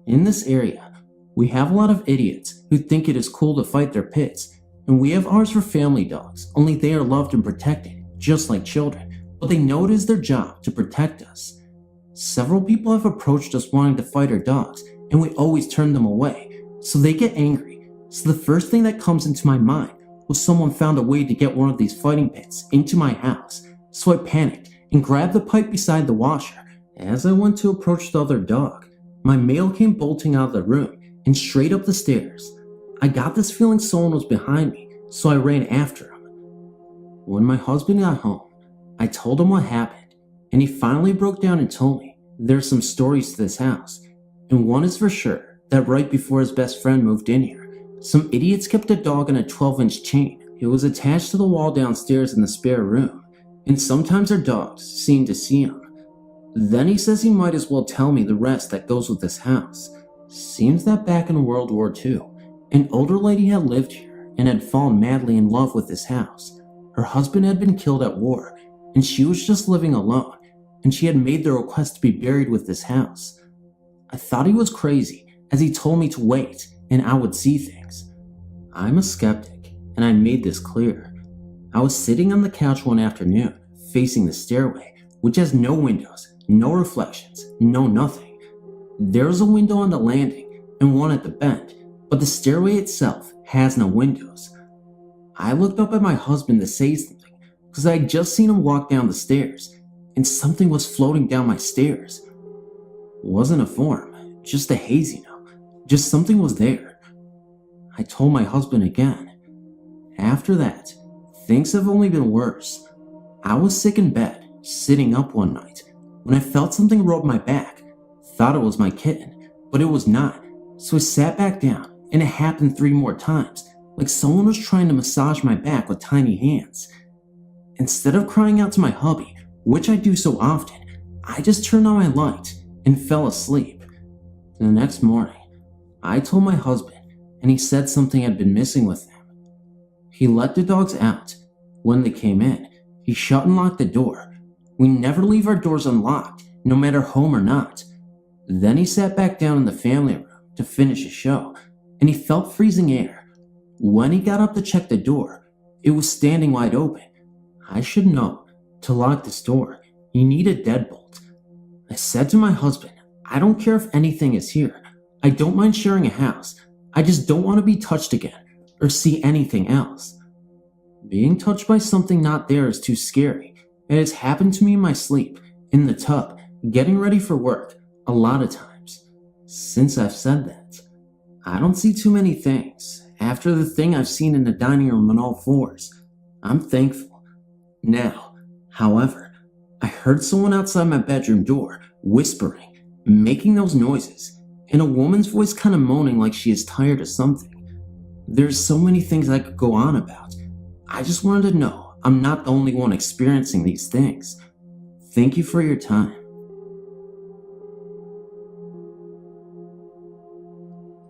S1: In this area, we have a lot of idiots who think it is cool to fight their pits, and we have ours for family dogs, only they are loved and protected, just like children, but they know it is their job to protect us. Several people have approached us wanting to fight our dogs, and we always turn them away, so they get angry. So the first thing that comes into my mind was someone found a way to get one of these fighting pits into my house, so I panicked and grabbed the pipe beside the washer. As I went to approach the other dog, my male came bolting out of the room and straight up the stairs. I got this feeling someone was behind me, so I ran after him. When my husband got home, I told him what happened, and he finally broke down and told me there's some stories to this house, and one is for sure that right before his best friend moved in here, some idiots kept a dog on a 12-inch chain. It was attached to the wall downstairs in the spare room, and sometimes their dogs seemed to see him. Then he says he might as well tell me the rest that goes with this house. Seems that back in World War II, an older lady had lived here and had fallen madly in love with this house. Her husband had been killed at war, and she was just living alone, and she had made the request to be buried with this house. I thought he was crazy, as he told me to wait, and I would see things. I'm a skeptic, and I made this clear. I was sitting on the couch one afternoon, facing the stairway, which has no windows, no reflections, no nothing. There's a window on the landing, and one at the bend, but the stairway itself has no windows. I looked up at my husband to say something, because I had just seen him walk down the stairs, and something was floating down my stairs. It wasn't a form, just a haze, just something was there. I told my husband again. After that, things have only been worse. I was sick in bed, sitting up one night, when I felt something rub my back. Thought it was my kitten, but it was not. So I sat back down, and it happened 3 more times, like someone was trying to massage my back with tiny hands. Instead of crying out to my hubby, which I do so often, I just turned on my light and fell asleep. The next morning, I told my husband, and he said something had been missing with them. He let the dogs out. When they came in, he shut and locked the door. We never leave our doors unlocked, no matter home or not. Then he sat back down in the family room to finish his show, and he felt freezing air. When he got up to check the door, it was standing wide open. I should know, to lock this door, you need a deadbolt. I said to my husband, I don't care if anything is here. I don't mind sharing a house. I just don't want to be touched again or see anything else. Being touched by something not there is too scary. It has happened to me in my sleep, in the tub, getting ready for work, a lot of times. Since I've said that, I don't see too many things. After the thing I've seen in the dining room on all fours, I'm thankful. Now, however, I heard someone outside my bedroom door whispering, making those noises, and a woman's voice kind of moaning like she is tired of something. There's so many things I could go on about. I just wanted to know I'm not the only one experiencing these things. Thank you for your time.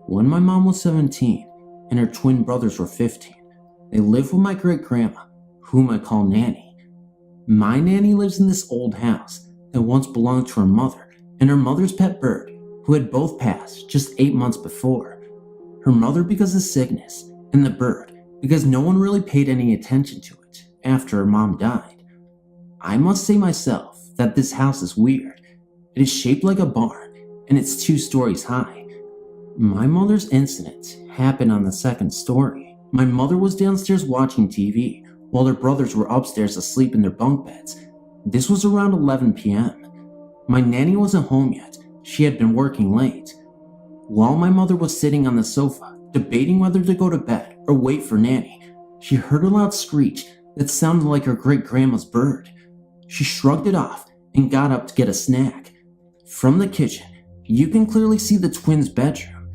S1: When my mom was 17 and her twin brothers were 15, they lived with my great-grandma, whom I call Nanny. My nanny lives in this old house that once belonged to her mother and her mother's pet bird, who had both passed just 8 months before. Her mother because of sickness, and the bird because no one really paid any attention to it after her mom died. I must say myself that this house is weird. It is shaped like a barn, and it's 2 stories high. My mother's incident happened on the 2nd story. My mother was downstairs watching TV, while her brothers were upstairs asleep in their bunk beds. This was around 11 p.m. My nanny wasn't home yet. She had been working late. While my mother was sitting on the sofa, debating whether to go to bed or wait for Nanny, she heard a loud screech that sounded like her great-grandma's bird. She shrugged it off and got up to get a snack. From the kitchen, you can clearly see the twins' bedroom.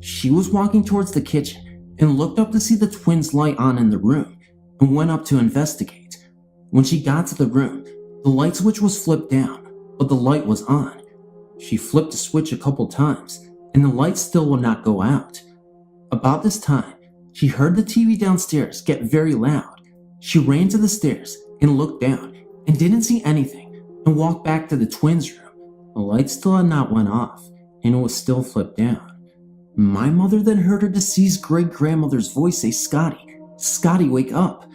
S1: She was walking towards the kitchen and looked up to see the twins' light on in the room and went up to investigate. When she got to the room, the light switch was flipped down, but the light was on. She flipped the switch a couple times, and the light still would not go out. About this time, she heard the TV downstairs get very loud. She ran to the stairs and looked down and didn't see anything and walked back to the twins' room. The light still had not went off, and it was still flipped down. My mother then heard her deceased great-grandmother's voice say, "Scotty, Scotty, wake up."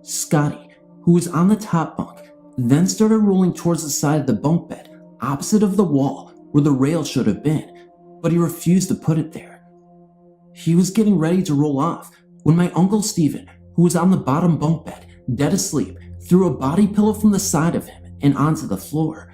S1: Scotty, who was on the top bunk, then started rolling towards the side of the bunk bed, opposite of the wall where the rail should have been, but he refused to put it there. He was getting ready to roll off when my Uncle Stephen, who was on the bottom bunk bed, dead asleep, threw a body pillow from the side of him and onto the floor.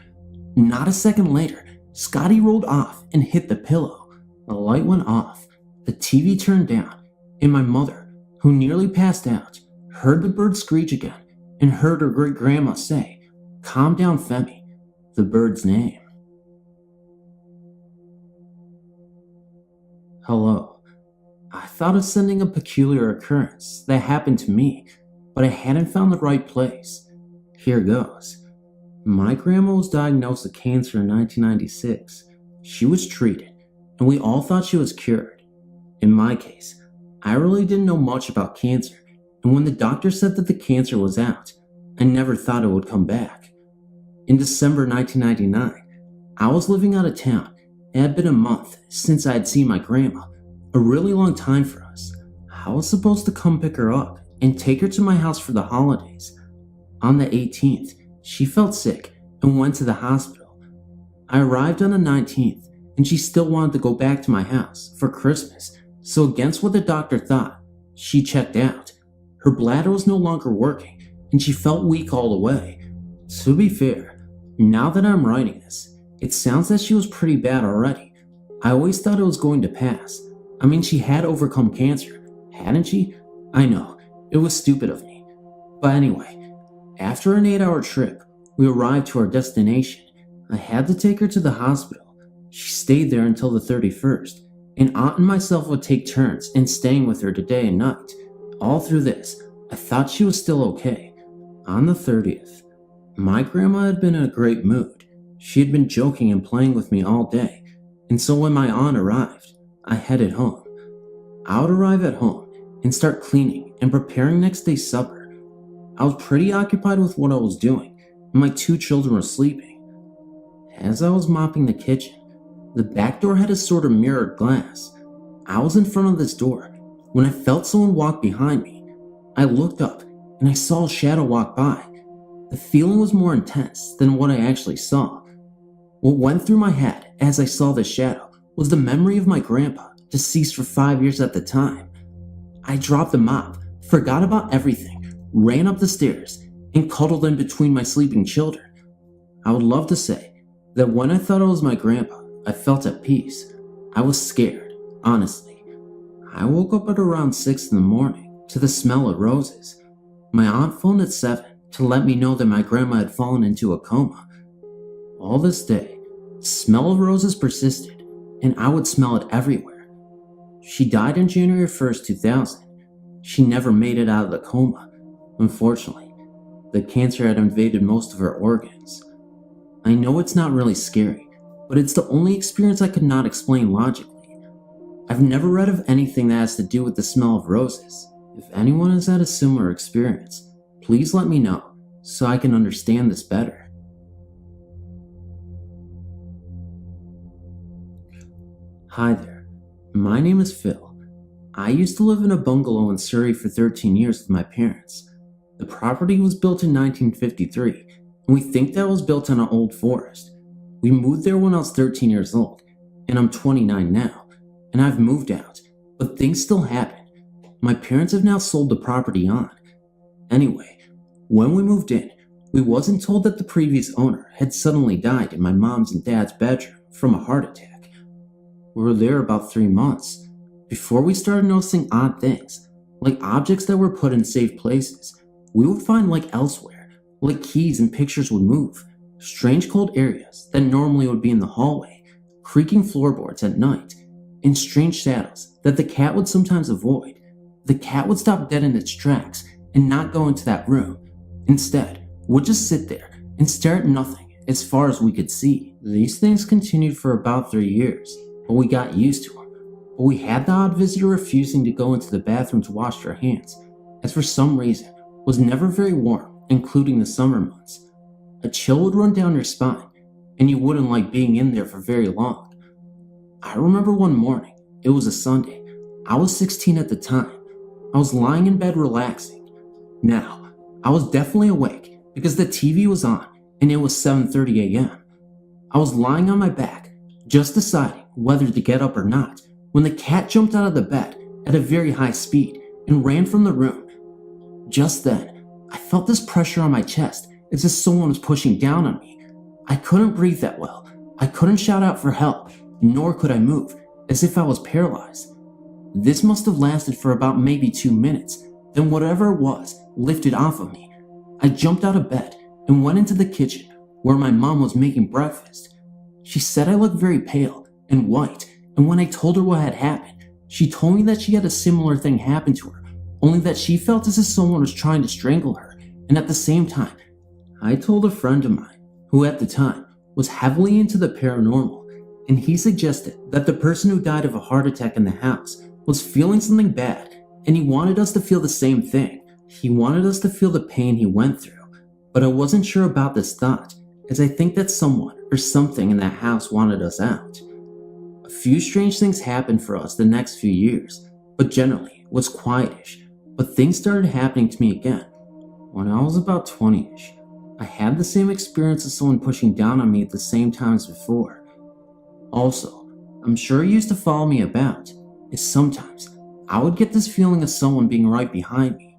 S1: Not a second later, Scotty rolled off and hit the pillow. The light went off, the TV turned down, and my mother, who nearly passed out, heard the bird screech again and heard her great-grandma say, "Calm down, Femi," the bird's name. Hello. I thought of sending a peculiar occurrence that happened to me, but I hadn't found the right place. Here goes. My grandma was diagnosed with cancer in 1996. She was treated, and we all thought she was cured. In my case, I really didn't know much about cancer, and when the doctor said that the cancer was out, I never thought it would come back. In December 1999, I was living out of town. It had been a month since I had seen my grandma, a really long time for us. I was supposed to come pick her up and take her to my house for the holidays. On the 18th, she felt sick and went to the hospital. I arrived on the 19th, and she still wanted to go back to my house for Christmas, so against what the doctor thought, she checked out. Her bladder was no longer working, and she felt weak all the way. To be fair, now that I'm writing this, it sounds that she was pretty bad already. I always thought it was going to pass, I mean, she had overcome cancer, hadn't she? I know, it was stupid of me. But anyway, after an 8-hour trip, we arrived to our destination. I had to take her to the hospital. She stayed there until the 31st, and Aunt and myself would take turns in staying with her day and night. All through this, I thought she was still okay. On the 30th, my grandma had been in a great mood. She had been joking and playing with me all day, and so when my aunt arrived, I headed home. I would arrive at home and start cleaning and preparing next day's supper. I was pretty occupied with what I was doing, and my 2 children were sleeping. As I was mopping the kitchen, the back door had a sort of mirrored glass. I was in front of this door when I felt someone walk behind me. I looked up and I saw a shadow walk by. The feeling was more intense than what I actually saw. What went through my head as I saw this shadow was the memory of my grandpa, deceased for 5 years at the time. I dropped the mop, forgot about everything, ran up the stairs, and cuddled in between my sleeping children. I would love to say that when I thought it was my grandpa, I felt at peace. I was scared, honestly. I woke up at around 6 in the morning to the smell of roses. My aunt phoned at 7 to let me know that my grandma had fallen into a coma. All this day, the smell of roses persisted, and I would smell it everywhere. She died on January 1st, 2000. She never made it out of the coma. Unfortunately, the cancer had invaded most of her organs. I know it's not really scary, but it's the only experience I could not explain logically. I've never read of anything that has to do with the smell of roses. If anyone has had a similar experience, please let me know so I can understand this better. Hi there, my name is Phil. I used to live in a bungalow in Surrey for 13 years with my parents. The property was built in 1953. And we think that was built on an old forest. We moved there when I was 13 years old, and I'm 29 now, and I've moved out, but things still happen. My parents have now sold the property on. Anyway, when we moved in, we wasn't told that the previous owner had suddenly died in my mom's and dad's bedroom from a heart attack. We were there about 3 months before we started noticing odd things, like objects that were put in safe places we would find like elsewhere. Like keys and pictures would move, strange cold areas that normally would be in the hallway, creaking floorboards at night, and strange shadows that the cat would sometimes avoid. The cat would stop dead in its tracks and not go into that room. Instead, would just sit there and stare at nothing as far as we could see. These things continued for about 3 years, but we got used to them. But we had the odd visitor refusing to go into the bathroom to wash their hands, as for some reason was never very warm, including the summer months. A chill would run down your spine, and you wouldn't like being in there for very long. I remember one morning, it was a Sunday. I was 16 at the time. I was lying in bed relaxing. Now, I was definitely awake because the TV was on and it was 7:30 a.m. I was lying on my back, just deciding whether to get up or not, when the cat jumped out of the bed at a very high speed and ran from the room. Just then, I felt this pressure on my chest as if someone was pushing down on me. I couldn't breathe that well. I couldn't shout out for help, nor could I move, as if I was paralyzed. This must have lasted for about maybe 2 minutes, then whatever it was lifted off of me. I jumped out of bed and went into the kitchen where my mom was making breakfast. She said I looked very pale and white, and when I told her what had happened, she told me that she had a similar thing happen to her, only that she felt as if someone was trying to strangle her, and at the same time, I told a friend of mine, who at the time was heavily into the paranormal, and he suggested that the person who died of a heart attack in the house was feeling something bad, and he wanted us to feel the same thing. He wanted us to feel the pain he went through, but I wasn't sure about this thought, as I think that someone or something in that house wanted us out. A few strange things happened for us the next few years, but generally it was quietish. But things started happening to me again. When I was about 20ish, I had the same experience as someone pushing down on me at the same time as before. Also, I'm sure it used to follow me about, is sometimes I would get this feeling of someone being right behind me.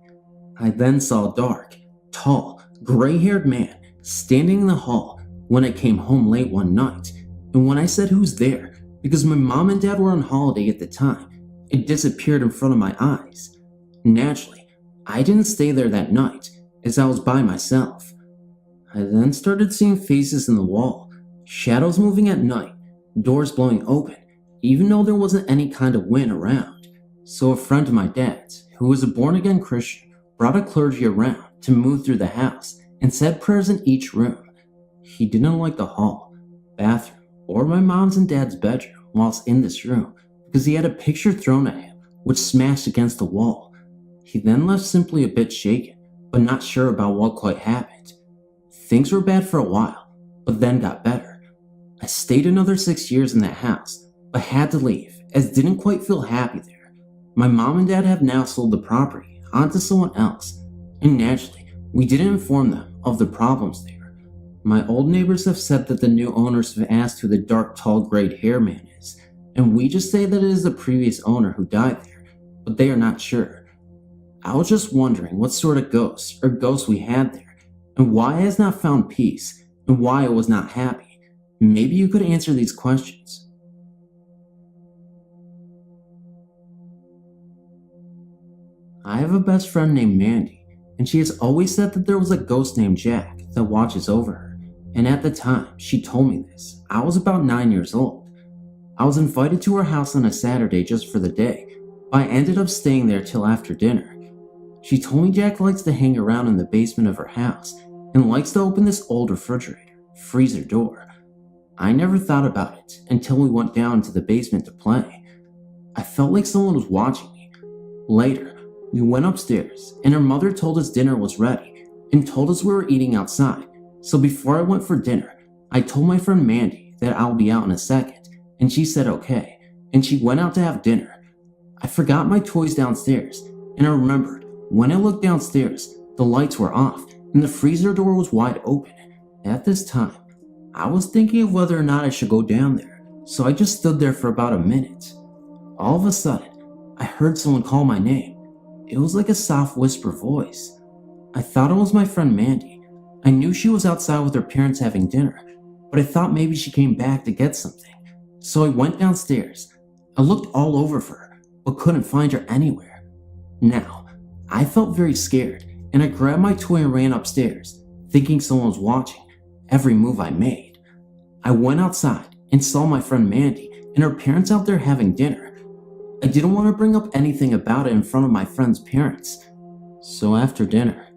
S1: I then saw a dark, tall, gray-haired man standing in the hall when I came home late one night, and when I said who's there, because my mom and dad were on holiday at the time, it disappeared in front of my eyes. Naturally, I didn't stay there that night as I was by myself. I then started seeing faces in the wall, shadows moving at night, doors blowing open, even though there wasn't any kind of wind around. So a friend of my dad's, who was a born-again Christian, brought a clergy around to move through the house and said prayers in each room. He didn't like the hall, bathroom, or my mom's and dad's bedroom whilst in this room because he had a picture thrown at him which smashed against the wall. He then left simply a bit shaken, but not sure about what quite happened. Things were bad for a while, but then got better. I stayed another 6 years in that house, but had to leave as didn't quite feel happy there. My mom and dad have now sold the property onto someone else, and naturally, we didn't inform them of the problems there. My old neighbors have said that the new owners have asked who the dark, tall, grayed hair man is, and we just say that it is the previous owner who died there, but they are not sure. I was just wondering what sort of ghosts or ghosts we had there, and why I has not found peace, and why I was not happy. Maybe you could answer these questions. I have a best friend named Mandy, and she has always said that there was a ghost named Jack that watches over her, and at the time she told me this, I was about 9 years old. I was invited to her house on a Saturday just for the day, but I ended up staying there till after dinner. She told me Jack likes to hang around in the basement of her house and likes to open this old refrigerator, freezer door. I never thought about it until we went down to the basement to play. I felt like someone was watching me. Later, we went upstairs and her mother told us dinner was ready and told us we were eating outside. So before I went for dinner, I told my friend Mandy that I'll be out in a second, and she said okay, and she went out to have dinner. I forgot my toys downstairs, and I remembered when I looked downstairs, the lights were off and the freezer door was wide open. At this time, I was thinking of whether or not I should go down there, so I just stood there for about a minute. All of a sudden, I heard someone call my name. It was like a soft whisper voice. I thought it was my friend Mandy. I knew she was outside with her parents having dinner, but I thought maybe she came back to get something. So I went downstairs. I looked all over for her, but couldn't find her anywhere. Now, I felt very scared, and I grabbed my toy and ran upstairs, thinking someone was watching every move I made. I went outside and saw my friend Mandy and her parents out there having dinner. I didn't want to bring up anything about it in front of my friend's parents. So after dinner,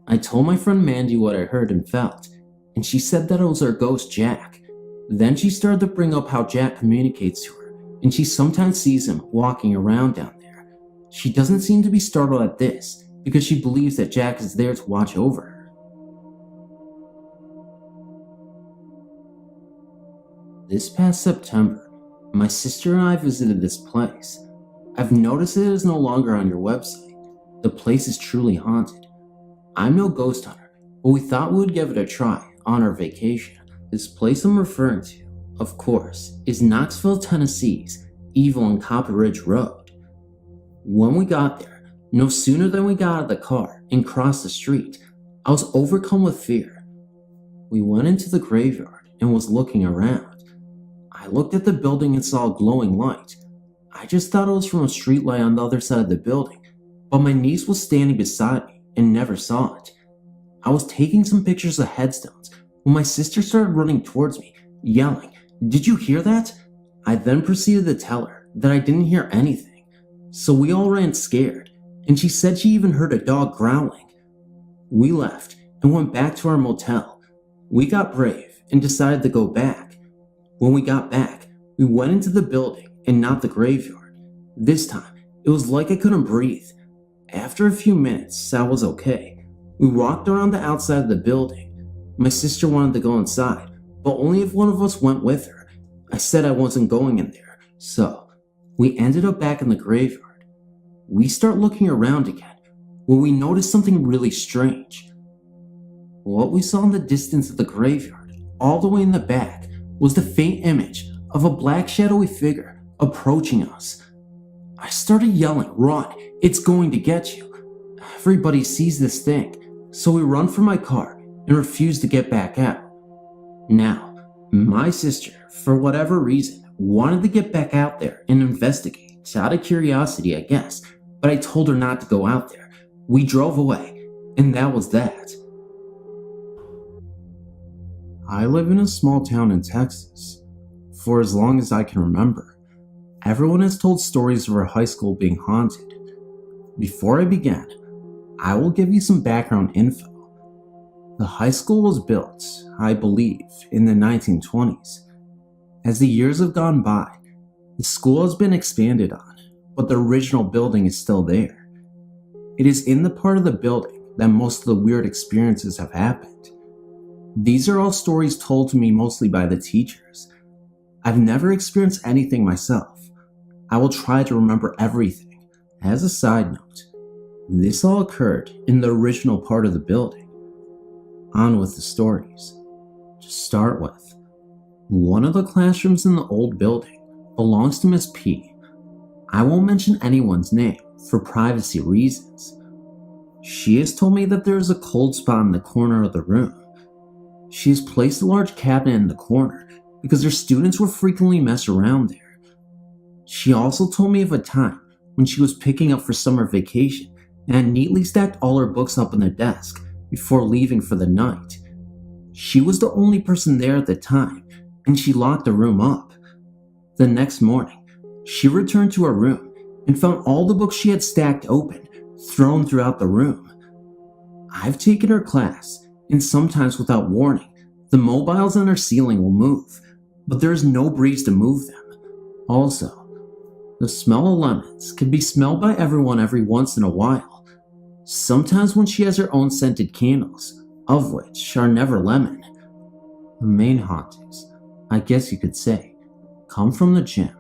S1: I told my friend Mandy what I heard and felt, and she said that it was our ghost Jack. Then she started to bring up how Jack communicates to her, and she sometimes sees him walking around down there. She doesn't seem to be startled at this because she believes that Jack is there to watch over her. This past September, my sister and I visited this place. I've noticed it is no longer on your website. The place is truly haunted. I'm no ghost hunter, but we thought we would give it a try on our vacation. This place I'm referring to, of course, is Knoxville, Tennessee's Evil and Copper Ridge Road. When we got there, no sooner than we got out of the car and crossed the street, I was overcome with fear. We went into the graveyard and was looking around. I looked at the building and saw a glowing light. I just thought it was from a street light on the other side of the building, but my niece was standing beside me and never saw it. I was taking some pictures of headstones when my sister started running towards me, yelling, "Did you hear that?" I then proceeded to tell her that I didn't hear anything, so we all ran scared, and she said she even heard a dog growling. We left and went back to our motel. We got brave and decided to go back. When we got back, we went into the building and not the graveyard. This time, it was like I couldn't breathe. After a few minutes, I was okay. We walked around the outside of the building. My sister wanted to go inside, but only if one of us went with her. I said I wasn't going in there, so we ended up back in the graveyard. We start looking around again when we noticed something really strange. What we saw in the distance of the graveyard, all the way in the back, was the faint image of a black shadowy figure approaching us. I started yelling, "Run, it's going to get you." Everybody sees this thing, so we run for my car and refuse to get back out. Now, my sister, for whatever reason, wanted to get back out there and investigate. It's out of curiosity, I guess, but I told her not to go out there. We drove away, and that was that. I live in a small town in Texas. For as long as I can remember, everyone has told stories of our high school being haunted. Before I begin, I will give you some background info. The high school was built, I believe, in the 1920s. As the years have gone by, the school has been expanded on, but the original building is still there. It is in the part of the building that most of the weird experiences have happened. These are all stories told to me mostly by the teachers. I've never experienced anything myself. I will try to remember everything. As a side note, this all occurred in the original part of the building. On with the stories. To start with, one of the classrooms in the old building belongs to Miss P. I won't mention anyone's name for privacy reasons. She has told me that there is a cold spot in the corner of the room. She has placed a large cabinet in the corner because her students would frequently mess around there. She also told me of a time when she was picking up for summer vacation and had neatly stacked all her books up on the desk before leaving for the night. She was the only person there at the time, and she locked the room up. The next morning, she returned to her room and found all the books she had stacked open, thrown throughout the room. I've taken her class, and sometimes without warning, the mobiles on her ceiling will move, but there is no breeze to move them. Also, the smell of lemons can be smelled by everyone every once in a while. Sometimes when she has her own scented candles, of which are never lemon. The main hauntings, I guess you could say, come from the gym.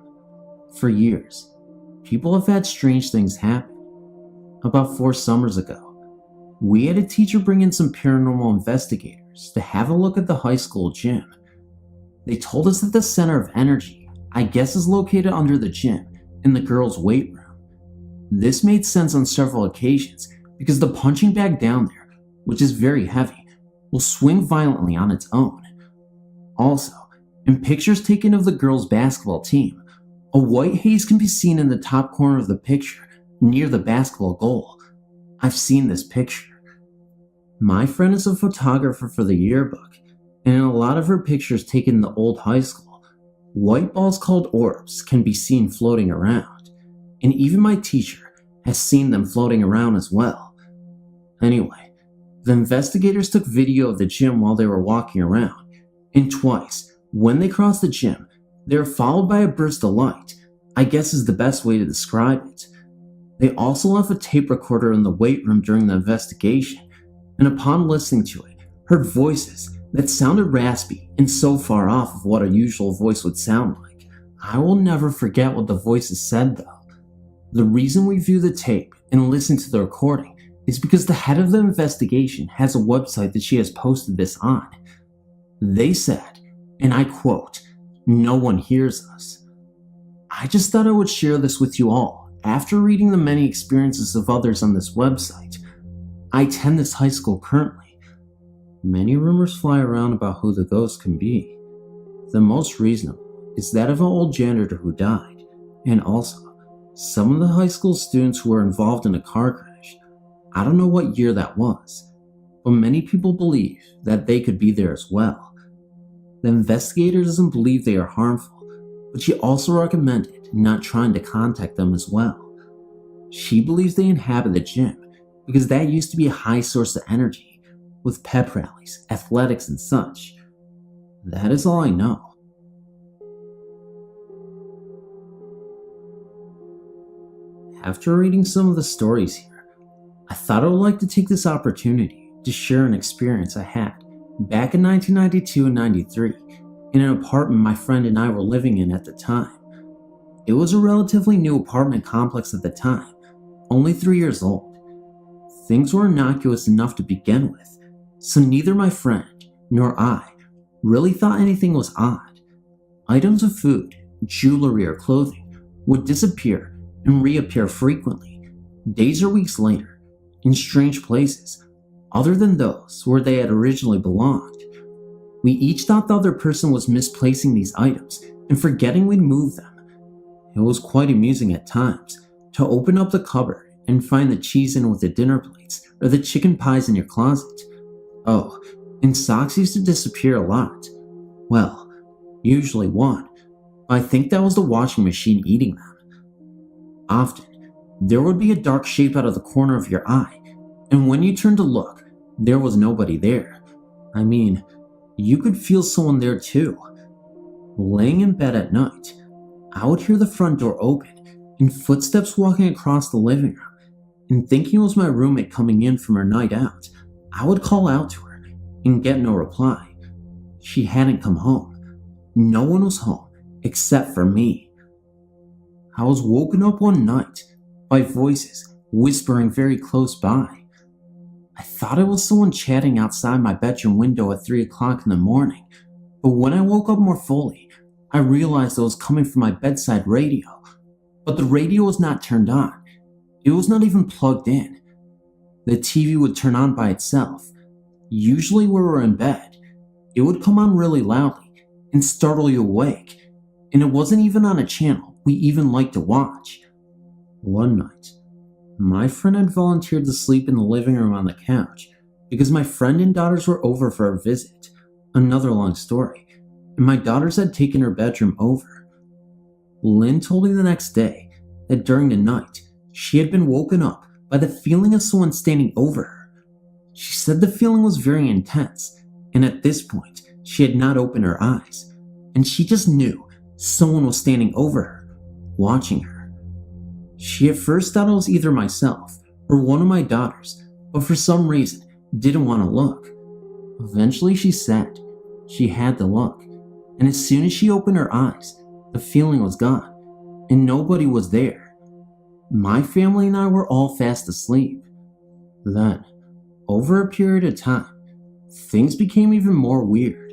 S1: For years, people have had strange things happen. About 4 summers ago, we had a teacher bring in some paranormal investigators to have a look at the high school gym. They told us that the center of energy, I guess, is located under the gym in the girls' weight room. This made sense on several occasions because the punching bag down there, which is very heavy, will swing violently on its own. Also, in pictures taken of the girls' basketball team, a white haze can be seen in the top corner of the picture near the basketball goal. I've seen this picture. My friend is a photographer for the yearbook, and in a lot of her pictures taken in the old high school, white balls called orbs can be seen floating around, and even my teacher has seen them floating around as well. Anyway, the investigators took video of the gym while they were walking around, and twice, when they crossed the gym, they were followed by a burst of light, I guess is the best way to describe it. They also left a tape recorder in the weight room during the investigation, and upon listening to it, heard voices that sounded raspy and so far off of what a usual voice would sound like. I will never forget what the voices said though. The reason we view the tape and listen to the recording is because the head of the investigation has a website that she has posted this on. They said, and I quote, "No one hears us." I just thought I would share this with you all after reading the many experiences of others on this website. I attend this high school currently. Many rumors fly around about who the ghost can be. The most reasonable is that of an old janitor who died, and also some of the high school students who were involved in a car crash. I don't know what year that was, but many people believe that they could be there as well. The investigator doesn't believe they are harmful, but she also recommended not trying to contact them as well. She believes they inhabit the gym because that used to be a high source of energy, with pep rallies, athletics, and such. That is all I know. After reading some of the stories here, I thought I would like to take this opportunity to share an experience I had back in 1992 and 93 in an apartment my friend and I were living in at the time. It was a relatively new apartment complex at the time, only 3 years old. Things were innocuous enough to begin with, so neither my friend nor I really thought anything was odd. Items of food, jewelry, or clothing would disappear and reappear frequently, days or weeks later, in strange places, other than those where they had originally belonged. We each thought the other person was misplacing these items and forgetting we'd moved them. It was quite amusing at times to open up the cupboard and find the cheese in with the dinner plates or the chicken pies in your closet. Oh, and socks used to disappear a lot. Well, usually one, but I think that was the washing machine eating them. Often, there would be a dark shape out of the corner of your eye, and when you turned to look, there was nobody there. I mean, you could feel someone there too. Laying in bed at night, I would hear the front door open and footsteps walking across the living room, and thinking it was my roommate coming in from her night out, I would call out to her and get no reply. She hadn't come home. No one was home except for me. I was woken up one night by voices whispering very close by. I thought it was someone chatting outside my bedroom window at 3 o'clock in the morning, but when I woke up more fully, I realized it was coming from my bedside radio. But the radio was not turned on. It was not even plugged in. The TV would turn on by itself. Usually when we were in bed, it would come on really loudly and startle you awake, and it wasn't even on a channel we even liked to watch. One night, my friend had volunteered to sleep in the living room on the couch because my friend and daughters were over for a visit. Another long story, and my daughters had taken her bedroom over. Lynn told me the next day that during the night, she had been woken up by the feeling of someone standing over her. She said the feeling was very intense, and at this point, she had not opened her eyes, and she just knew someone was standing over her, watching her. She at first thought it was either myself or one of my daughters, but for some reason didn't want to look. Eventually she said she had to look, and as soon as she opened her eyes, the feeling was gone, and nobody was there. My family and I were all fast asleep. Then, over a period of time, things became even more weird.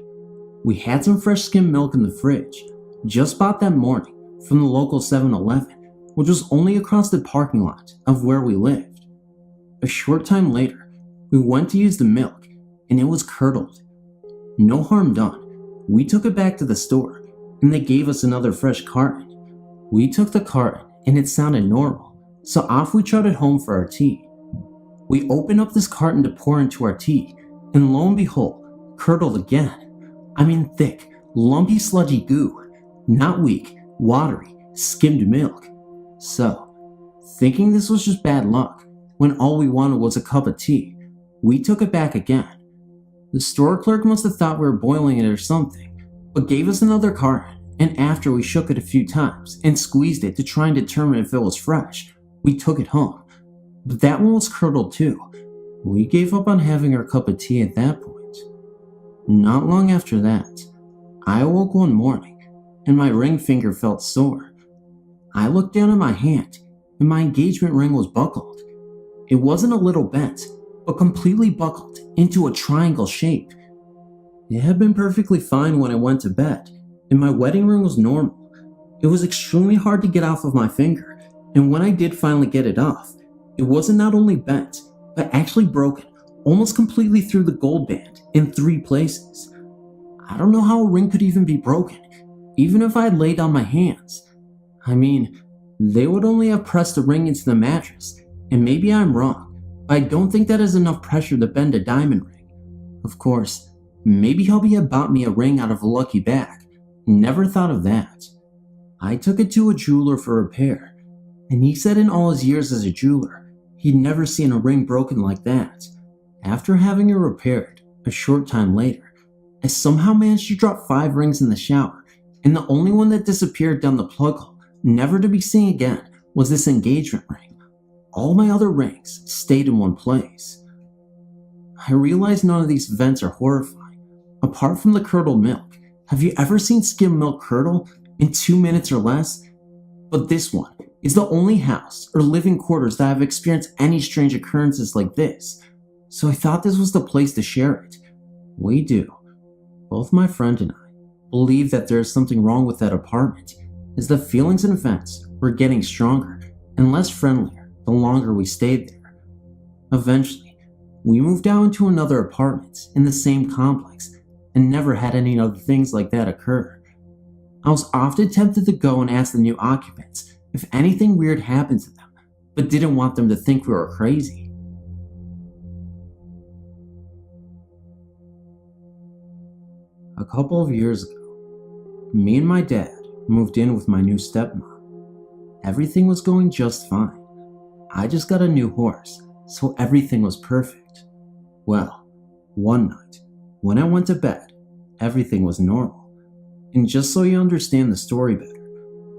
S1: We had some fresh skim milk in the fridge, just bought that morning from the local 7-Eleven, which was only across the parking lot of where we lived. A short time later, we went to use the milk, and it was curdled. No harm done. We took it back to the store, and they gave us another fresh carton. We took the carton, and it sounded normal, so off we trotted home for our tea. We opened up this carton to pour into our tea, and lo and behold, curdled again. I mean thick, lumpy, sludgy goo. Not weak, watery, skimmed milk. So, thinking this was just bad luck, when all we wanted was a cup of tea, we took it back again. The store clerk must have thought we were boiling it or something, but gave us another carton, and after we shook it a few times and squeezed it to try and determine if it was fresh, we took it home. But that one was curdled too. We gave up on having our cup of tea at that point. Not long after that, I awoke one morning, and my ring finger felt sore. I looked down at my hand, and my engagement ring was buckled. It wasn't a little bent, but completely buckled into a triangle shape. It had been perfectly fine when I went to bed, and my wedding ring was normal. It was extremely hard to get off of my finger, and when I did finally get it off, it wasn't not only bent, but actually broken almost completely through the gold band in 3 places. I don't know how a ring could even be broken, even if I had laid on my hands. I mean, they would only have pressed the ring into the mattress, and maybe I'm wrong, but I don't think that is enough pressure to bend a diamond ring. Of course, maybe hubby had bought me a ring out of a lucky bag. Never thought of that. I took it to a jeweler for repair, and he said in all his years as a jeweler, he'd never seen a ring broken like that. After having it repaired, a short time later, I somehow managed to drop 5 rings in the shower, and the only one that disappeared down the plug hole, never to be seen again, was this engagement ring. All my other rings stayed in one place. I realize none of these events are horrifying. Apart from the curdled milk, have you ever seen skim milk curdle in 2 minutes or less? But this one is the only house or living quarters that have experienced any strange occurrences like this, so I thought this was the place to share it. We do. Both my friend and I believe that there is something wrong with that apartment, as the feelings and events were getting stronger and less friendlier the longer we stayed there. Eventually, we moved out into another apartment in the same complex and never had any other things like that occur. I was often tempted to go and ask the new occupants if anything weird happened to them, but didn't want them to think we were crazy. A couple of years ago, me and my dad moved in with my new stepmom. Everything was going just fine. I just got a new horse, so everything was perfect. Well, one night, when I went to bed, everything was normal. And just so you understand the story better,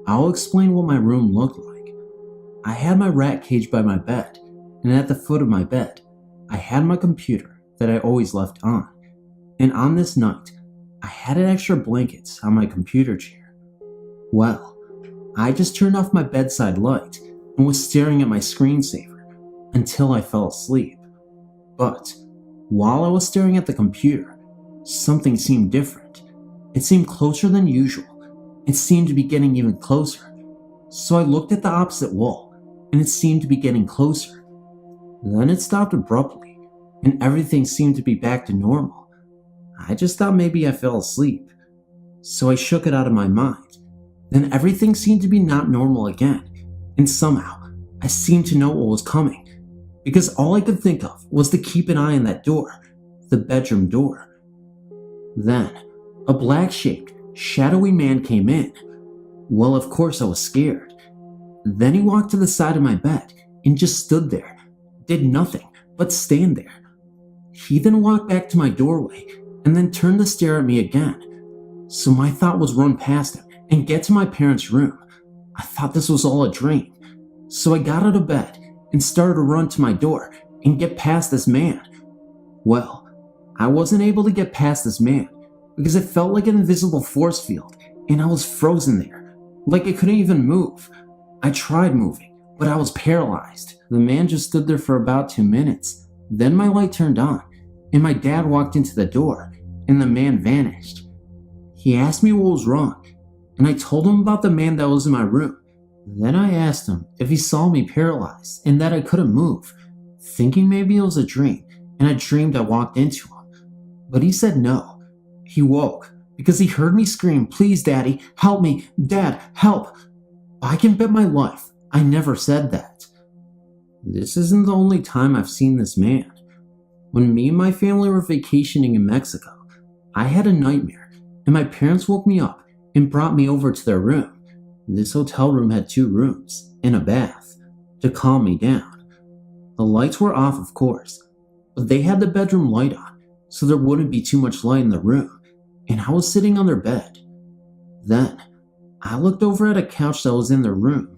S1: I'll explain what my room looked like. I had my rat cage by my bed, and at the foot of my bed, I had my computer that I always left on. And on this night, I had an extra blankets on my computer chair. Well, I just turned off my bedside light and was staring at my screensaver until I fell asleep. But while I was staring at the computer, something seemed different. It seemed closer than usual. It seemed to be getting even closer. So I looked at the opposite wall, and it seemed to be getting closer. Then it stopped abruptly, and everything seemed to be back to normal. I just thought maybe I fell asleep. So I shook it out of my mind. Then everything seemed to be not normal again, and somehow I seemed to know what was coming, because all I could think of was to keep an eye on that door, the bedroom door. Then, a black-shaped, shadowy man came in. Well, of course I was scared. Then he walked to the side of my bed and just stood there, did nothing but stand there. He then walked back to my doorway and then turned to stare at me again. So my thought was run past him and get to my parents' room. I thought this was all a dream. So I got out of bed and started to run to my door and get past this man. Well, I wasn't able to get past this man because it felt like an invisible force field and I was frozen there, like I couldn't even move. I tried moving, but I was paralyzed. The man just stood there for about 2 minutes. Then my light turned on and my dad walked into the door and the man vanished. He asked me what was wrong and I told him about the man that was in my room. Then I asked him if he saw me paralyzed and that I couldn't move, thinking maybe it was a dream and I dreamed I walked into him. But he said no. He woke because he heard me scream, "Please, Daddy, help me, Dad, help." I can bet my life I never said that. This isn't the only time I've seen this man. When me and my family were vacationing in Mexico, I had a nightmare and my parents woke me up and brought me over to their room. This hotel room had 2 rooms and a bath to calm me down. The lights were off, of course, but they had the bedroom light on, so there wouldn't be too much light in the room, and I was sitting on their bed. Then, I looked over at a couch that was in their room,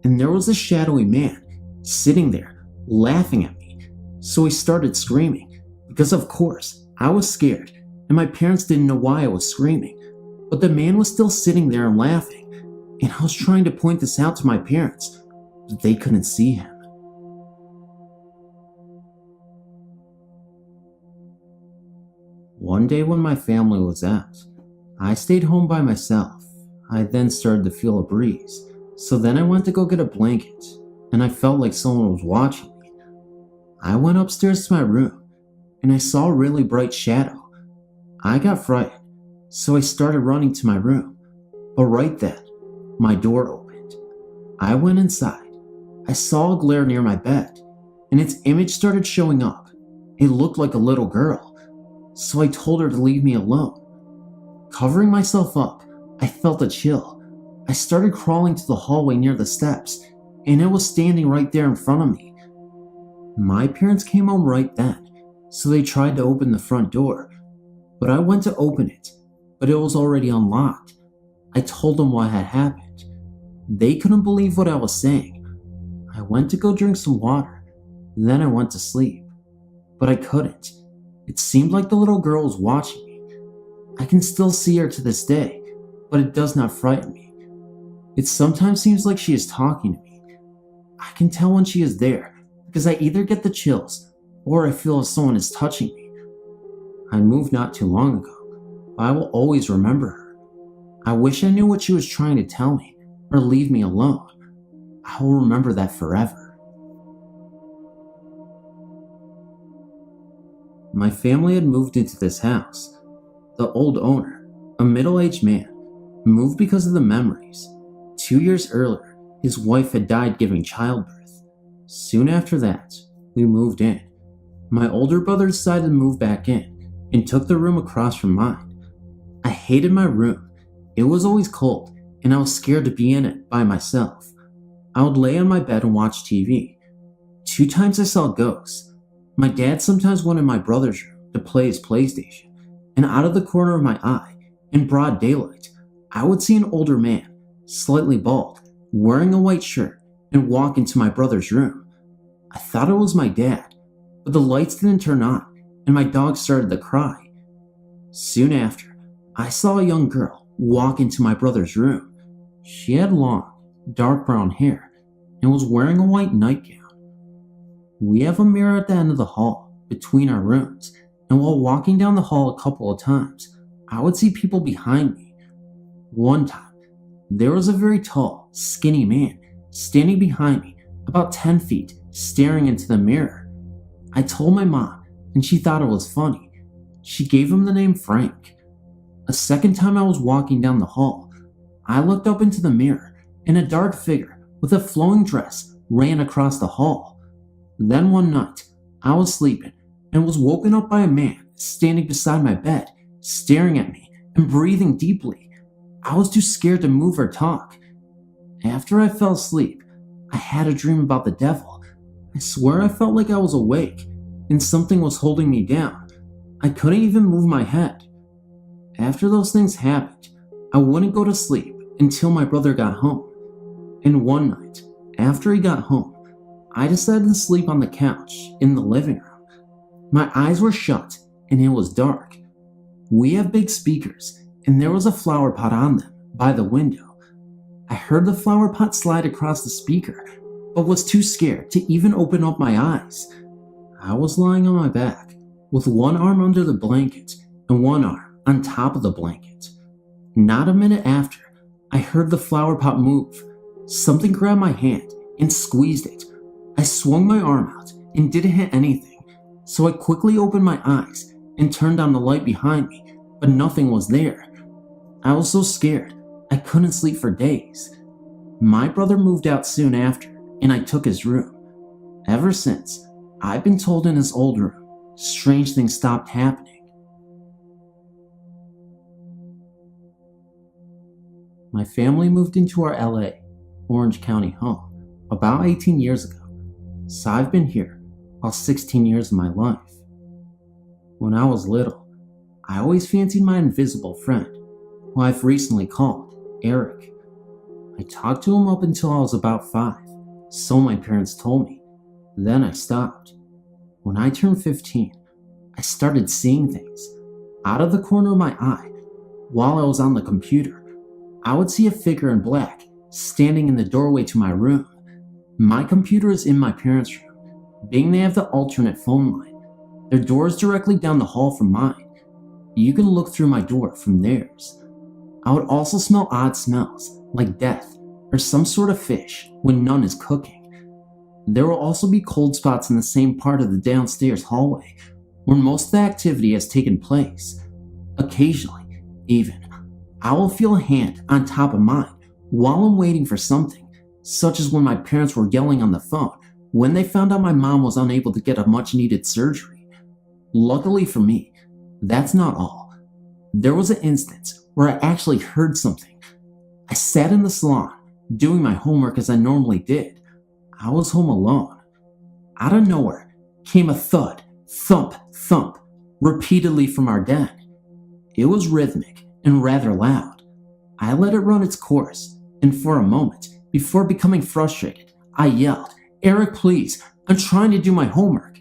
S1: and there was a shadowy man sitting there, laughing at me. So I started screaming, because of course, I was scared, and my parents didn't know why I was screaming, but the man was still sitting there and laughing, and I was trying to point this out to my parents, but they couldn't see him. One day when my family was out, I stayed home by myself. I then started to feel a breeze, so then I went to go get a blanket, and I felt like someone was watching me. I went upstairs to my room, and I saw a really bright shadow. I got frightened, so I started running to my room, but right then, my door opened. I went inside. I saw a glare near my bed, and its image started showing up. It looked like a little girl. So I told her to leave me alone. Covering myself up, I felt a chill. I started crawling to the hallway near the steps, and it was standing right there in front of me. My parents came home right then, so they tried to open the front door, but I went to open it, but it was already unlocked. I told them what had happened. They couldn't believe what I was saying. I went to go drink some water, then I went to sleep, but I couldn't. It seemed like the little girl was watching me. I can still see her to this day, but it does not frighten me. It sometimes seems like she is talking to me. I can tell when she is there because I either get the chills or I feel if someone is touching me. I moved not too long ago, but I will always remember her. I wish I knew what she was trying to tell me or leave me alone. I will remember that forever. My family had moved into this house. The old owner, a middle-aged man, Moved because of the memories. 2 years earlier, his wife had died giving childbirth. Soon after that, we moved in. My older brother decided to move back in and took the room across from mine. I hated my room. It was always cold, and I was scared to be in it by myself. I would lay on my bed and watch TV. 2 times I saw ghosts. My dad sometimes went in my brother's room to play his PlayStation, and out of the corner of my eye, in broad daylight, I would see an older man, slightly bald, wearing a white shirt, and walk into my brother's room. I thought it was my dad, but the lights didn't turn on, and my dog started to cry. Soon after, I saw a young girl walk into my brother's room. She had long, dark brown hair and was wearing a white nightgown. We have a mirror at the end of the hall between our rooms, and while walking down the hall a couple of times, I would see people behind me. One time, there was a very tall, skinny man standing behind me about 10 feet, staring into the mirror. I told my mom, and she thought it was funny. She gave him the name Frank. A second time I was walking down the hall, I looked up into the mirror, and a dark figure with a flowing dress ran across the hall. Then one night, I was sleeping and was woken up by a man standing beside my bed, staring at me and breathing deeply. I was too scared to move or talk. After I fell asleep, I had a dream about the devil. I swear I felt like I was awake and something was holding me down. I couldn't even move my head. After those things happened, I wouldn't go to sleep until my brother got home. And one night, after he got home, I decided to sleep on the couch in the living room. My eyes were shut and it was dark. We have big speakers and there was a flower pot on them by the window. I heard the flower pot slide across the speaker, but was too scared to even open up my eyes. I was lying on my back with one arm under the blanket and one arm on top of the blanket. Not a minute after, I heard the flower pot move. Something grabbed my hand and squeezed it. I swung my arm out and didn't hit anything, so I quickly opened my eyes and turned on the light behind me, but nothing was there. I was so scared, I couldn't sleep for days. My brother moved out soon after, and I took his room. Ever since, I've been told in his old room, strange things stopped happening. My family moved into our LA, Orange County home about 18 years ago, so I've been here all 16 years of my life. When I was little, I always fancied my invisible friend, who I've recently called Eric. I talked to him up until I was about 5, so my parents told me. Then I stopped. When I turned 15, I started seeing things. Out of the corner of my eye, while I was on the computer, I would see a figure in black standing in the doorway to my room. My computer is in my parents' room, being they have the alternate phone line. Their door is directly down the hall from mine. You can look through my door from theirs. I would also smell odd smells, like death or some sort of fish when none is cooking. There will also be cold spots in the same part of the downstairs hallway where most of the activity has taken place. Occasionally, even, I will feel a hand on top of mine while I'm waiting for something, such as when my parents were yelling on the phone when they found out my mom was unable to get a much-needed surgery. Luckily for me, that's not all. There was an instance where I actually heard something. I sat in the salon, doing my homework as I normally did. I was home alone. Out of nowhere came a thud, thump, thump, repeatedly from our den. It was rhythmic and rather loud. I let it run its course, and for a moment, before becoming frustrated, I yelled, "Eric, please, I'm trying to do my homework."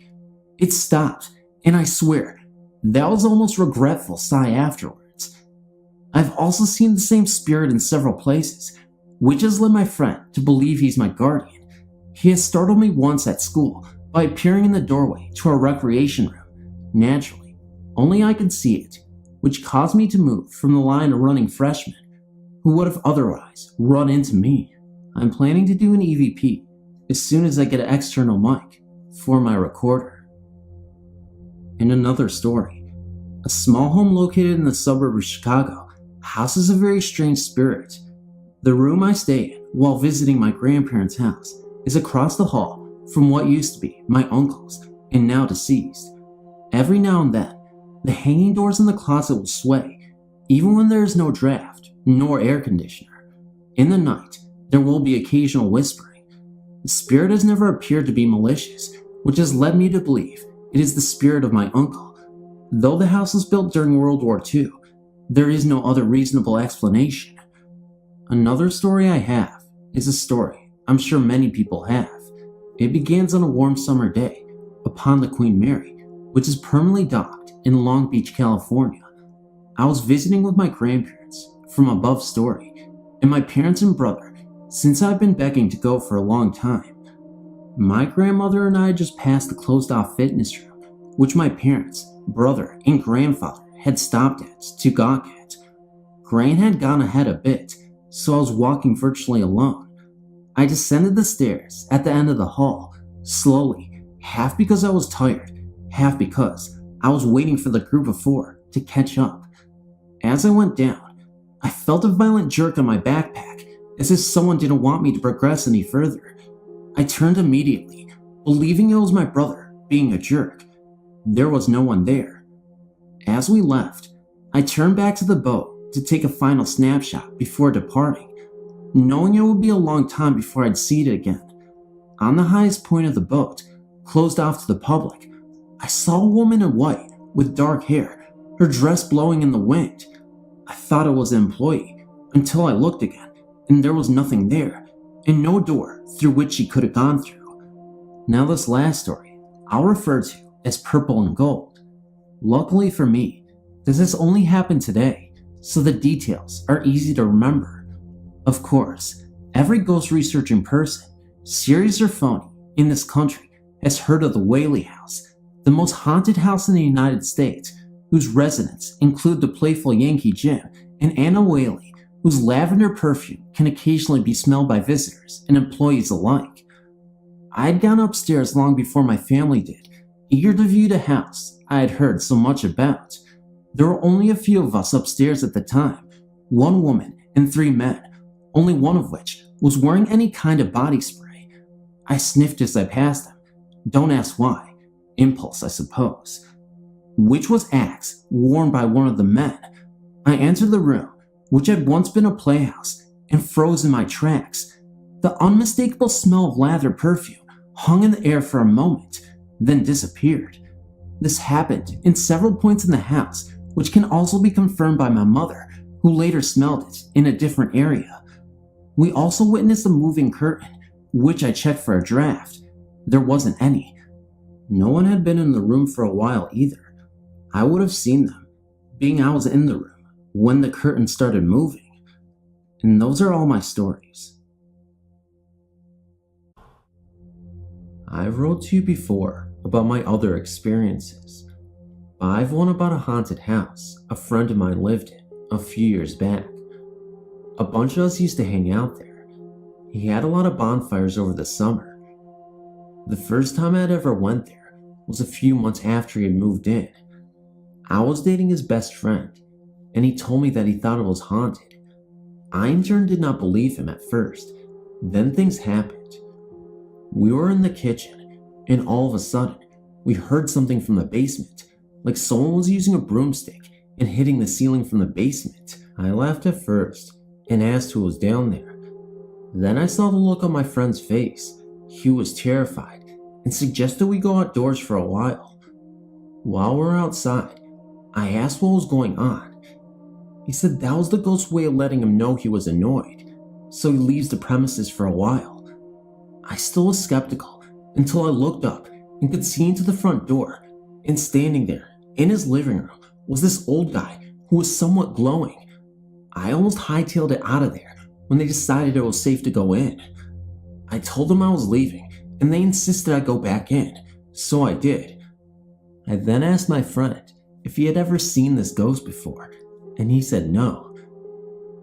S1: It stopped, and I swear, that was almost regretful sigh afterwards. I've also seen the same spirit in several places, which has led my friend to believe he's my guardian. He has startled me once at school by appearing in the doorway to our recreation room. Naturally, only I could see it, which caused me to move from the line of running freshmen, who would have otherwise run into me. I'm planning to do an EVP as soon as I get an external mic for my recorder. In another story, a small home located in the suburb of Chicago, House is a very strange spirit. The room I stay in while visiting my grandparents' house is across the hall from what used to be my uncle's and now deceased. Every now and then, the hanging doors in the closet will sway, even when there is no draft nor air conditioner. In the night, there will be occasional whispering. The spirit has never appeared to be malicious, which has led me to believe it is the spirit of my uncle. Though the house was built during World War II, there is no other reasonable explanation. Another story I have is a story I'm sure many people have. It begins on a warm summer day upon the Queen Mary, which is permanently docked in Long Beach, California. I was visiting with my grandparents from above story, and my parents and brother, since I've been begging to go for a long time. My grandmother and I just passed the closed-off fitness room, which my parents, brother, and grandfather had stopped at to gawk at. Gran had gone ahead a bit, so I was walking virtually alone. I descended the stairs at the end of the hall, slowly, half because I was tired, half because I was waiting for the group of four to catch up. As I went down, I felt a violent jerk on my backpack, as if someone didn't want me to progress any further. I turned immediately, believing it was my brother being a jerk. There was no one there. As we left, I turned back to the boat to take a final snapshot before departing, knowing it would be a long time before I'd see it again. On the highest point of the boat, closed off to the public, I saw a woman in white with dark hair, her dress blowing in the wind. I thought it was an employee until I looked again, and there was nothing there, and no door through which she could have gone through. Now this last story I'll refer to as Purple and Gold. Luckily for me, this has only happened today, so the details are easy to remember. Of course, every ghost researching person, serious or phony, in this country has heard of the Whaley House, the most haunted house in the United States, whose residents include the playful Yankee Jim and Anna Whaley, whose lavender perfume can occasionally be smelled by visitors and employees alike. I had gone upstairs long before my family did, eager to view the house I had heard so much about. There were only a few of us upstairs at the time, one woman and 3 men, only one of which was wearing any kind of body spray. I sniffed as I passed them. Don't ask why. Impulse, I suppose. Which was Axe, worn by one of the men. I entered the room, which had once been a playhouse, and froze in my tracks. The unmistakable smell of lather perfume hung in the air for a moment, then disappeared. This happened in several points in the house, which can also be confirmed by my mother, who later smelled it in a different area. We also witnessed a moving curtain, which I checked for a draft. There wasn't any. No one had been in the room for a while either. I would have seen them, being I was in the room when the curtain started moving. And those are all my stories. I've wrote to you before about my other experiences. I've one about a haunted house a friend of mine lived in a few years back. A bunch of us used to hang out there. He had a lot of bonfires over the summer. The first time I'd ever went there was a few months after he had moved in. I was dating his best friend, and he told me that he thought it was haunted. I in turn did not believe him at first. Then things happened. We were in the kitchen, and all of a sudden, we heard something from the basement, like someone was using a broomstick and hitting the ceiling from the basement. I laughed at first and asked who was down there. Then I saw the look on my friend's face. He was terrified and suggested we go outdoors for a while. While we're outside, I asked what was going on. He said that was the ghost's way of letting him know he was annoyed, so he leaves the premises for a while. I still was skeptical until I looked up and could see into the front door, and standing there in his living room was this old guy who was somewhat glowing. I almost hightailed it out of there when they decided it was safe to go in. I told them I was leaving, and they insisted I go back in, so I did. I then asked my friend if he had ever seen this ghost before, and he said no.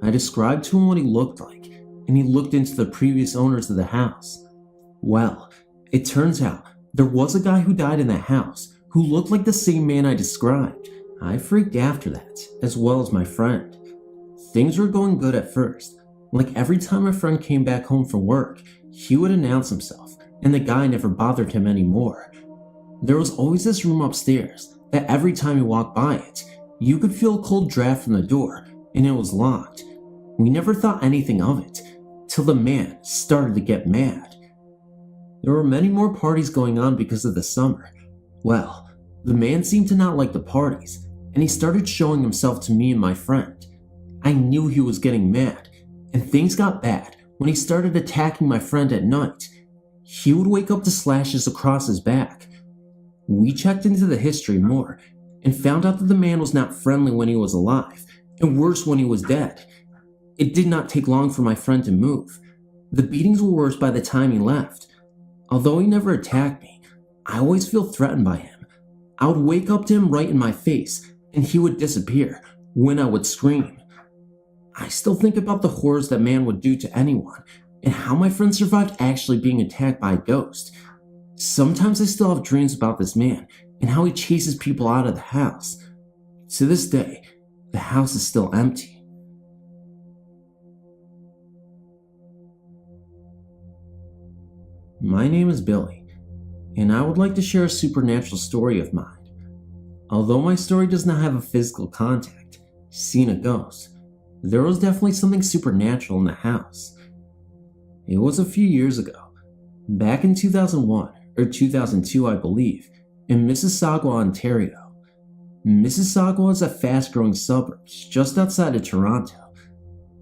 S1: I described to him what he looked like, and he looked into the previous owners of the house. Well, it turns out there was a guy who died in that house who looked like the same man I described. I freaked after that, as well as my friend. Things were going good at first. Like every time my friend came back home from work, he would announce himself, and the guy never bothered him anymore. There was always this room upstairs that every time you walked by it, you could feel a cold draft from the door, and it was locked. We never thought anything of it, till the man started to get mad. There were many more parties going on because of the summer. Well, the man seemed to not like the parties, and he started showing himself to me and my friend. I knew he was getting mad, and things got bad when he started attacking my friend at night. He would wake up to slashes across his back. We checked into the history more, and found out that the man was not friendly when he was alive, and worse when he was dead. It did not take long for my friend to move. The beatings were worse by the time he left. Although he never attacked me, I always feel threatened by him. I would wake up to him right in my face, and he would disappear when I would scream. I still think about the horrors that man would do to anyone, and how my friend survived actually being attacked by a ghost. Sometimes I still have dreams about this man, and how he chases people out of the house. To this day, the house is still empty. My name is Billy, and I would like to share a supernatural story of mine. Although my story does not have a physical contact, seeing a ghost, there was definitely something supernatural in the house. It was a few years ago, back in 2001 or 2002 I believe, in Mississauga, Ontario. Mississauga is a fast-growing suburb just outside of Toronto.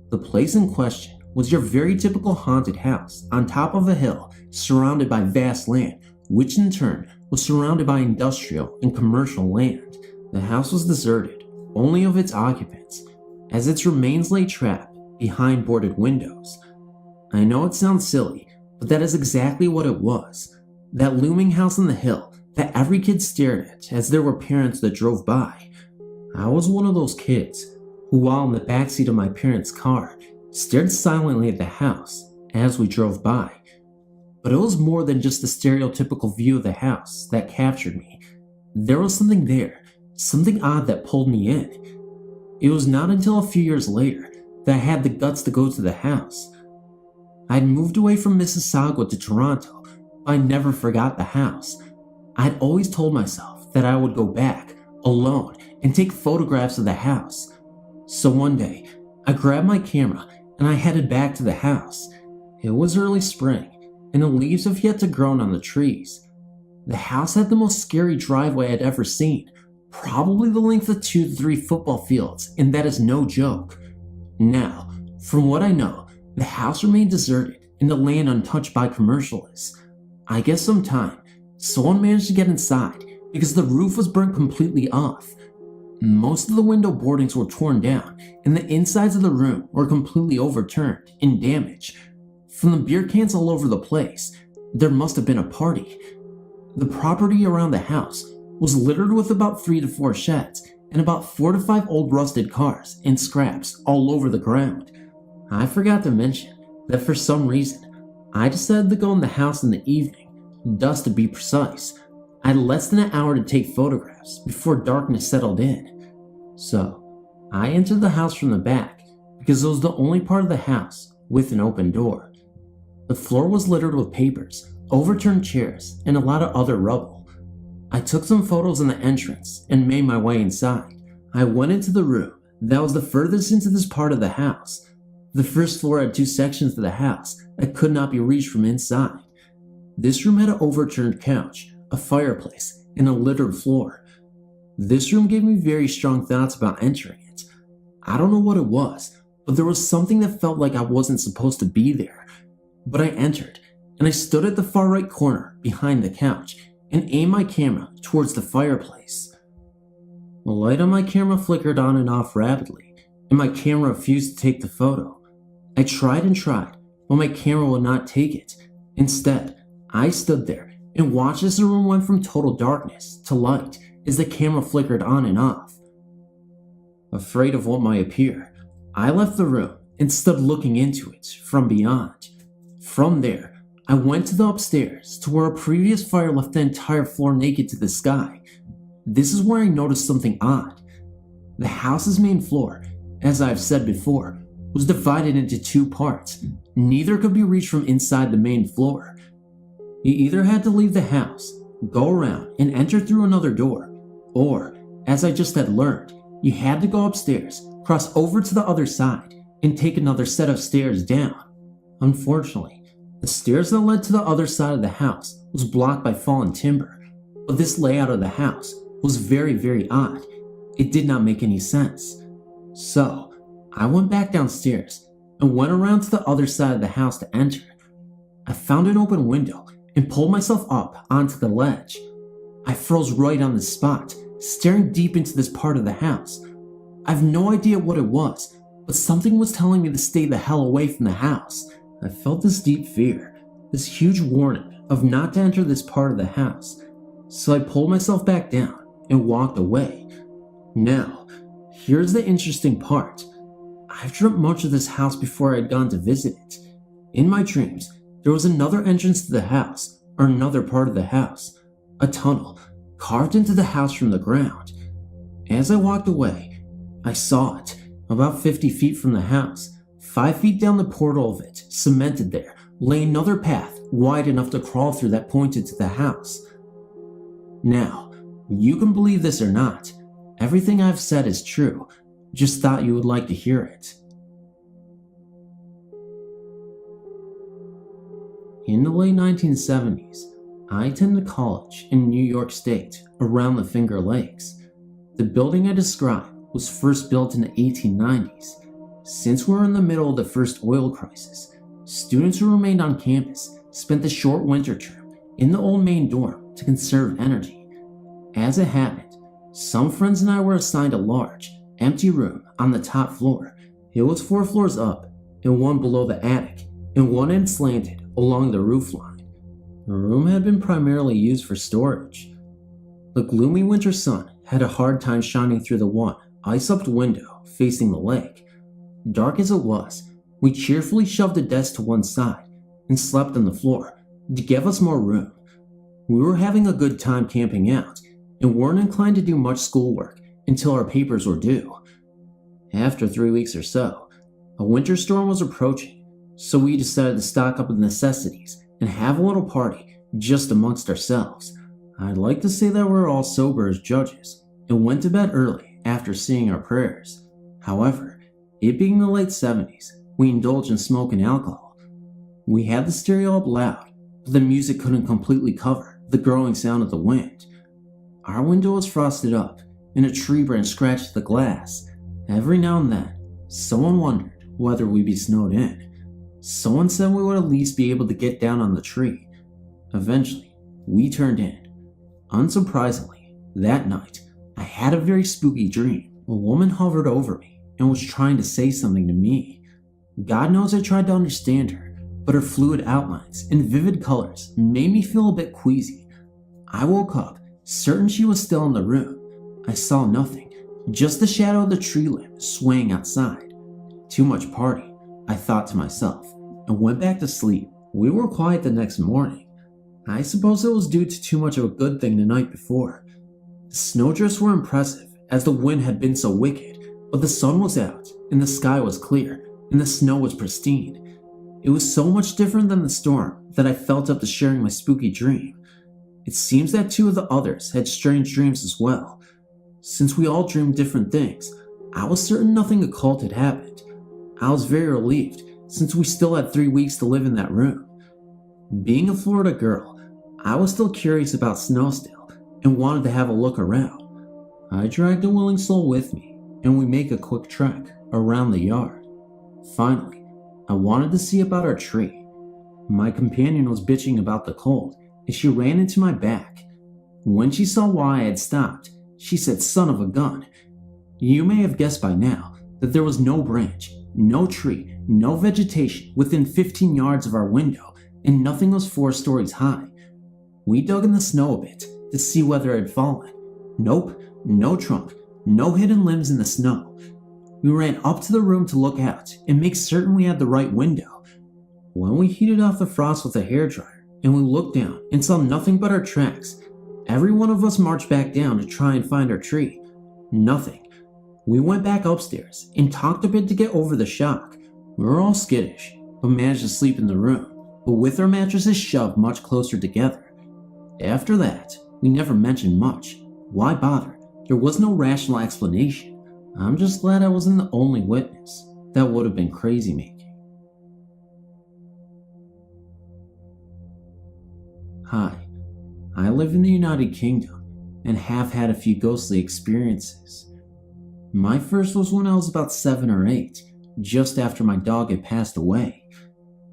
S1: The place in question was your very typical haunted house on top of a hill surrounded by vast land, which in turn was surrounded by industrial and commercial land. The house was deserted, only of its occupants, as its remains lay trapped behind boarded windows. I know it sounds silly, but that is exactly what it was. That looming house on the hill that every kid stared at as there were parents that drove by. I was one of those kids who, while in the backseat of my parents' car, stared silently at the house as we drove by. But it was more than just the stereotypical view of the house that captured me. There was something there, something odd that pulled me in. It was not until a few years later that I had the guts to go to the house. I'd moved away from Mississauga to Toronto, but I never forgot the house. I'd always told myself that I would go back, alone, and take photographs of the house. So one day, I grabbed my camera and I headed back to the house. It was early spring, and the leaves have yet to grow on the trees. The house had the most scary driveway I'd ever seen, probably the length of 2 to 3 football fields, and that is no joke. Now, from what I know, the house remained deserted and the land untouched by commercialists. I guess sometime, someone managed to get inside because the roof was burnt completely off. Most of the window boardings were torn down, and the insides of the room were completely overturned and damaged. From the beer cans all over the place, there must have been a party. The property around the house was littered with about 3 to 4 sheds and about 4 to 5 old rusted cars and scraps all over the ground. I forgot to mention that for some reason, I decided to go in the house in the evening, dusk to be precise. I had less than an hour to take photographs before darkness settled in. So, I entered the house from the back because it was the only part of the house with an open door. The floor was littered with papers, overturned chairs, and a lot of other rubble. I took some photos in the entrance and made my way inside. I went into the room that was the furthest into this part of the house. The first floor had 2 sections to the house that could not be reached from inside. This room had an overturned couch, a fireplace, and a littered floor. This room gave me very strong thoughts about entering it. I don't know what it was, but there was something that felt like I wasn't supposed to be there. But I entered, and I stood at the far right corner behind the couch and aimed my camera towards the fireplace. The light on my camera flickered on and off rapidly, and my camera refused to take the photo. I tried and tried, but my camera would not take it. Instead, I stood there and watched as the room went from total darkness to light as the camera flickered on and off. Afraid of what might appear, I left the room and stood looking into it from beyond. From there, I went to the upstairs to where a previous fire left the entire floor naked to the sky. This is where I noticed something odd. The house's main floor as I've said before, was divided into two parts. Neither could be reached from inside the main floor. You either had to leave the house, go around, and enter through another door, or, as I just had learned, you had to go upstairs, cross over to the other side, and take another set of stairs down. Unfortunately, the stairs that led to the other side of the house was blocked by fallen timber, but this layout of the house was very, very odd. It did not make any sense. So, I went back downstairs and went around to the other side of the house to enter. I found an open window and pulled myself up onto the ledge. I froze right on the spot, staring deep into this part of the house. I have no idea what it was, but something was telling me to stay the hell away from the house. I felt this deep fear, this huge warning of not to enter this part of the house, so I pulled myself back down and walked away. Now, here's the interesting part. I've dreamt much of this house before I had gone to visit it. In my dreams, there was another entrance to the house, or another part of the house, a tunnel carved into the house from the ground. As I walked away, I saw it, about 50 feet from the house. 5 feet down the portal of it, cemented there, lay another path wide enough to crawl through that pointed to the house. Now, you can believe this or not, everything I've said is true. Just thought you would like to hear it. In the late 1970s, I attended college in New York State, around the Finger Lakes. The building I describe was first built in the 1890s. Since we were in the middle of the first oil crisis, students who remained on campus spent the short winter term in the old main dorm to conserve energy. As it happened, some friends and I were assigned a large, empty room on the top floor. It was 4 floors up and 1 below the attic, and 1 end slanted along the roof line. The room had been primarily used for storage. The gloomy winter sun had a hard time shining through the one ice-upped window facing the lake. Dark as it was, we cheerfully shoved a desk to one side and slept on the floor to give us more room. We were having a good time camping out and weren't inclined to do much schoolwork until our papers were due. After 3 weeks or so, a winter storm was approaching, so we decided to stock up on necessities and have a little party just amongst ourselves. I'd like to say that we were all sober as judges and went to bed early after saying our prayers. However, it being the late 70s, we indulged in smoke and alcohol. We had the stereo up loud, but the music couldn't completely cover the growing sound of the wind. Our window was frosted up, and a tree branch scratched the glass. Every now and then, someone wondered whether we'd be snowed in. Someone said we would at least be able to get down on the tree. Eventually, we turned in. Unsurprisingly, that night, I had a very spooky dream. A woman hovered over me and was trying to say something to me. God knows I tried to understand her, but her fluid outlines and vivid colors made me feel a bit queasy. I woke up, certain she was still in the room. I saw nothing, just the shadow of the tree limb swaying outside. Too much party, I thought to myself, and went back to sleep. We were quiet the next morning. I suppose it was due to too much of a good thing the night before. The snowdrifts were impressive, as the wind had been so wicked, but the sun was out, and the sky was clear, and the snow was pristine. It was so much different than the storm that I felt up to sharing my spooky dream. It seems that 2 of the others had strange dreams as well. Since we all dreamed different things, I was certain nothing occult had happened. I was very relieved, since we still had 3 weeks to live in that room. Being a Florida girl, I was still curious about snow still, and wanted to have a look around. I dragged a willing soul with me, and we make a quick trek around the yard. Finally, I wanted to see about our tree. My companion was bitching about the cold, and she ran into my back. When she saw why I had stopped, she said, "Son of a gun." You may have guessed by now that there was no branch, no tree, no vegetation within 15 yards of our window, and nothing was 4 stories high. We dug in the snow a bit to see whether it had fallen. Nope, no trunk, no hidden limbs in the snow. We ran up to the room to look out and make certain we had the right window. When we heated off the frost with a hairdryer and we looked down and saw nothing but our tracks, every one of us marched back down to try and find our tree. Nothing. We went back upstairs and talked a bit to get over the shock. We were all skittish, but managed to sleep in the room, but with our mattresses shoved much closer together. After that, we never mentioned much. Why bother? There was no rational explanation. I'm just glad I wasn't the only witness. That would have been crazy making. Hi, I live in the United Kingdom and have had a few ghostly experiences. My first was when I was about 7 or 8, just after my dog had passed away.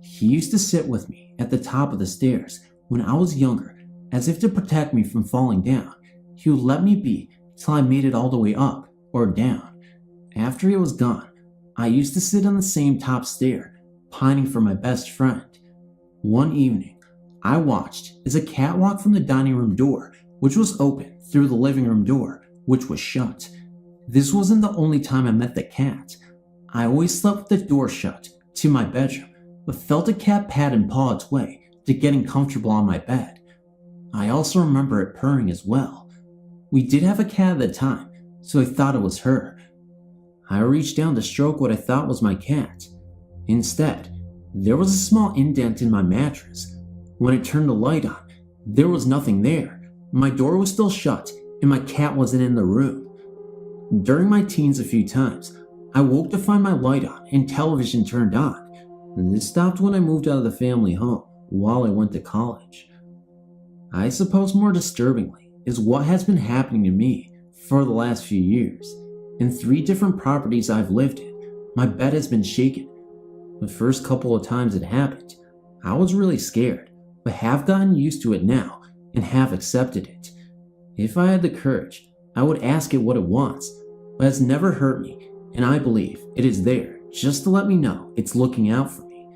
S1: He used to sit with me at the top of the stairs when I was younger, as if to protect me from falling down. He would let me be till I made it all the way up or down. After he was gone, I used to sit on the same top stair, pining for my best friend. One evening, I watched as a cat walked from the dining room door, which was open, through the living room door, which was shut. This wasn't the only time I met the cat. I always slept with the door shut to my bedroom, but felt a cat pat and paw its way to getting comfortable on my bed. I also remember it purring as well. We did have a cat at the time, so I thought it was her. I reached down to stroke what I thought was my cat. Instead, there was a small indent in my mattress. When I turned the light on, there was nothing there. My door was still shut, and my cat wasn't in the room. During my teens a few times, I woke to find my light on and television turned on. This stopped when I moved out of the family home while I went to college. I suppose more disturbingly is what has been happening to me for the last few years. In 3 different properties I've lived in, my bed has been shaken. The first couple of times it happened, I was really scared, but have gotten used to it now and have accepted it. If I had the courage, I would ask it what it wants, but it's never hurt me, and I believe it is there just to let me know it's looking out for me.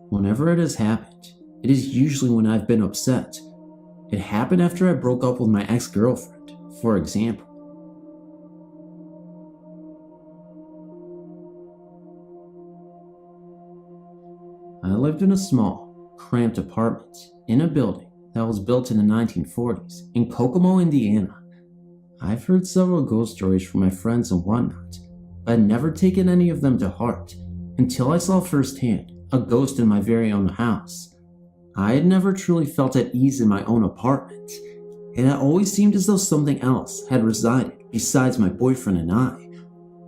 S1: Whenever it has happened, it is usually when I've been upset. It happened after I broke up with my ex-girlfriend, for example. I lived in a small, cramped apartment in a building that was built in the 1940s in Kokomo, Indiana. I've heard several ghost stories from my friends and whatnot, but I'd never taken any of them to heart until I saw firsthand a ghost in my very own house. I had never truly felt at ease in my own apartment. It had always seemed as though something else had resided besides my boyfriend and I.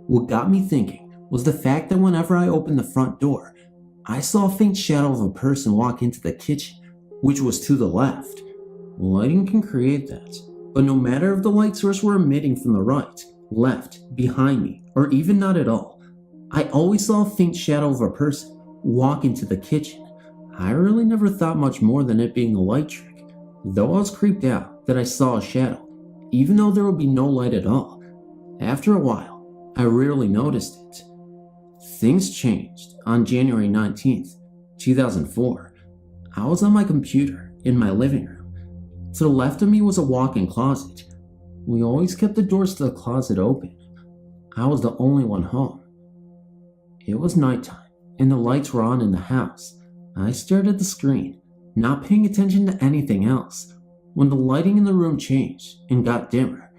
S1: What got me thinking was the fact that whenever I opened the front door, I saw a faint shadow of a person walk into the kitchen, which was to the left. Lighting can create that, but no matter if the light source were emitting from the right, left, behind me, or even not at all, I always saw a faint shadow of a person walk into the kitchen. I really never thought much more than it being a light trick, though I was creeped out that I saw a shadow, even though there would be no light at all. After a while, I rarely noticed it. Things changed on January 19th, 2004. I was on my computer in my living room. To the left of me was a walk-in closet. We always kept the doors to the closet open. I was the only one home. It was nighttime, and the lights were on in the house. I stared at the screen, not paying attention to anything else, when the lighting in the room changed and got dimmer.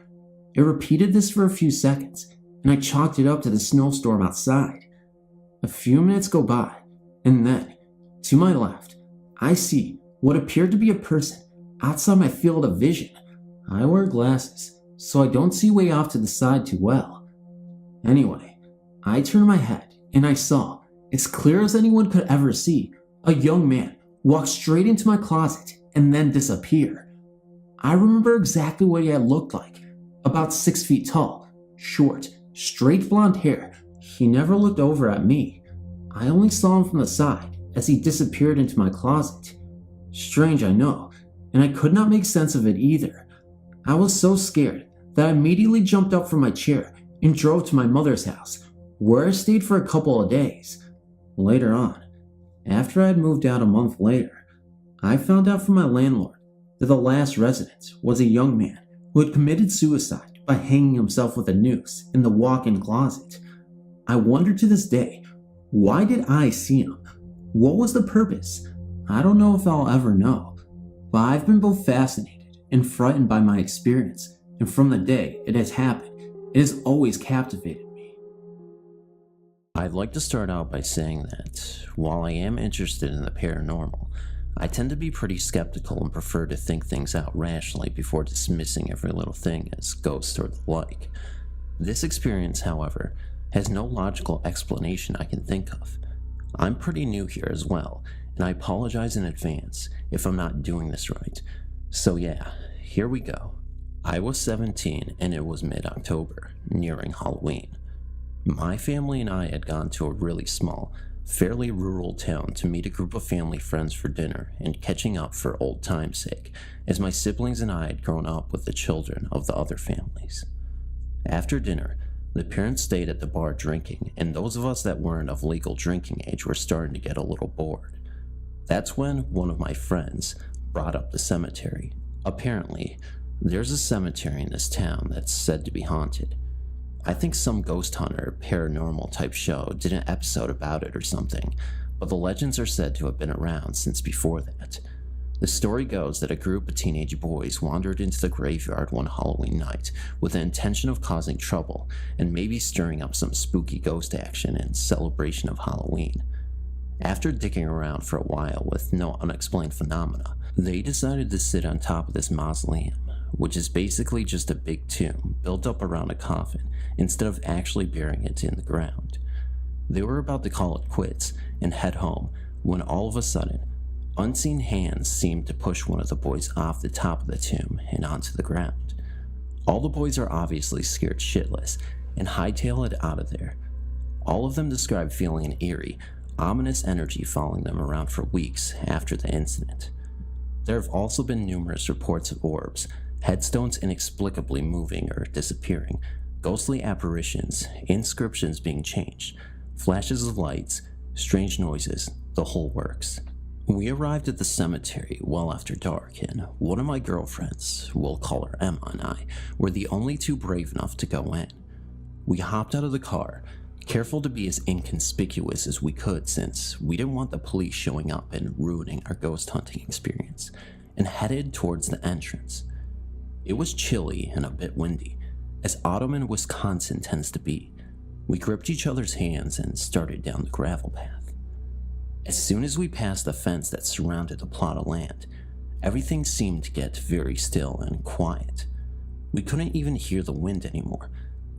S1: It repeated this for a few seconds, and I chalked it up to the snowstorm outside. A few minutes go by, and then, to my left, I see what appeared to be a person outside my field of vision. I wear glasses, so I don't see way off to the side too well. Anyway, I turned my head, and I saw, as clear as anyone could ever see, a young man walk straight into my closet and then disappear. I remember exactly what he had looked like. About 6 feet tall, short, straight blonde hair. He never looked over at me. I only saw him from the side as he disappeared into my closet. Strange, I know, and I could not make sense of it either. I was so scared that I immediately jumped up from my chair and drove to my mother's house, where I stayed for a couple of days. Later on, after I had moved out a month later, I found out from my landlord that the last resident was a young man who had committed suicide by hanging himself with a noose in the walk-in closet. I wonder to this day, why did I see him? What was the purpose? I don't know if I'll ever know, but I've been both fascinated and frightened by my experience, and from the day it has happened, It has always captivated me. I'd like to start out by saying that, while I am interested in the paranormal, I tend to be pretty skeptical and prefer to think things out rationally before dismissing every little thing as ghosts or the like. This experience, however, has no logical explanation I can think of. I'm pretty new here as well, and I apologize in advance if I'm not doing this right. So yeah, here we go. I was 17 and it was mid-October, nearing Halloween. My family and I had gone to a really small, fairly rural town to meet a group of family friends for dinner and catching up for old time's sake, as my siblings and I had grown up with the children of the other families. After dinner, the parents stayed at the bar drinking, and those of us that weren't of legal drinking age were starting to get a little bored. That's when one of my friends brought up the cemetery. Apparently, there's a cemetery in this town that's said to be haunted. I think some ghost hunter, paranormal type show did an episode about it or something, but the legends are said to have been around since before that. The story goes that a group of teenage boys wandered into the graveyard one Halloween night with the intention of causing trouble and maybe stirring up some spooky ghost action in celebration of Halloween. After digging around for a while with no unexplained phenomena, they decided to sit on top of this mausoleum, which is basically just a big tomb built up around a coffin instead of actually burying it in the ground. They were about to call it quits and head home when all of a sudden, unseen hands seemed to push one of the boys off the top of the tomb and onto the ground. All the boys are obviously scared shitless and hightail it out of there. All of them describe feeling an eerie, ominous energy following them around for weeks after the incident. There have also been numerous reports of orbs, headstones inexplicably moving or disappearing, ghostly apparitions, inscriptions being changed, flashes of lights, strange noises, the whole works. We arrived at the cemetery well after dark, and one of my girlfriends, we'll call her Emma, and I were the only two brave enough to go in. We hopped out of the car, careful to be as inconspicuous as we could since we didn't want the police showing up and ruining our ghost hunting experience, and headed towards the entrance. It was chilly and a bit windy, as autumn in Wisconsin tends to be. We gripped each other's hands and started down the gravel path. As soon as we passed the fence that surrounded the plot of land, everything seemed to get very still and quiet. We couldn't even hear the wind anymore,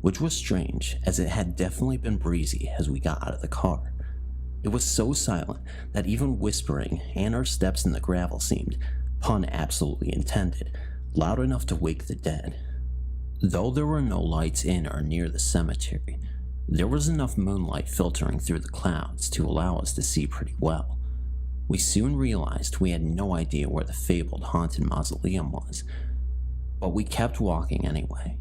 S1: which was strange as it had definitely been breezy as we got out of the car. It was so silent that even whispering and our steps in the gravel seemed, pun absolutely intended, loud enough to wake the dead. Though there were no lights in or near the cemetery, there was enough moonlight filtering through the clouds to allow us to see pretty well. We soon realized we had no idea where the fabled haunted mausoleum was, but we kept walking anyway.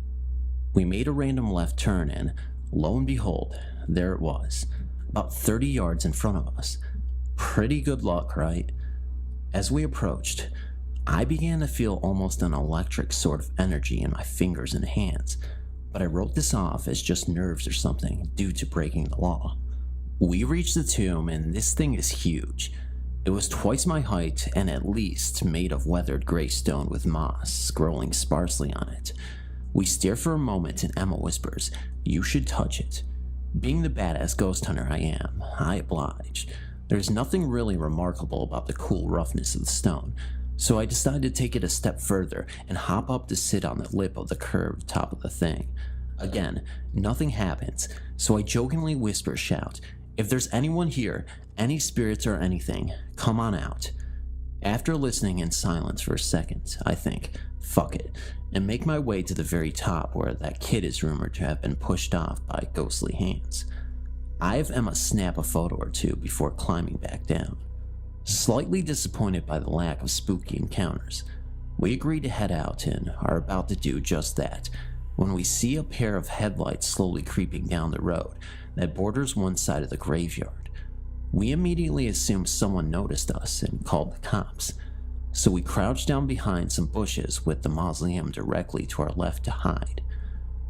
S1: We made a random left turn and, lo and behold, there it was, about 30 yards in front of us. Pretty good luck, right? As we approached, I began to feel almost an electric sort of energy in my fingers and hands, but I wrote this off as just nerves or something due to breaking the law. We reached the tomb, and this thing is huge. It was twice my height and at least made of weathered gray stone with moss growing sparsely on it. We stare for a moment and Emma whispers, "You should touch it." Being the badass ghost hunter I am, I obliged. There's nothing really remarkable about the cool roughness of the stone, so I decided to take it a step further and hop up to sit on the lip of the curved top of the thing. Again, nothing happens, so I jokingly shout, "If there's anyone here, any spirits or anything, come on out." After listening in silence for a second, I think, fuck it, and make my way to the very top where that kid is rumored to have been pushed off by ghostly hands. I have Emma snap a photo or two before climbing back down. Slightly disappointed by the lack of spooky encounters, we agree to head out and are about to do just that when we see a pair of headlights slowly creeping down the road that borders one side of the graveyard. We immediately assumed someone noticed us and called the cops, so we crouched down behind some bushes with the mausoleum directly to our left to hide.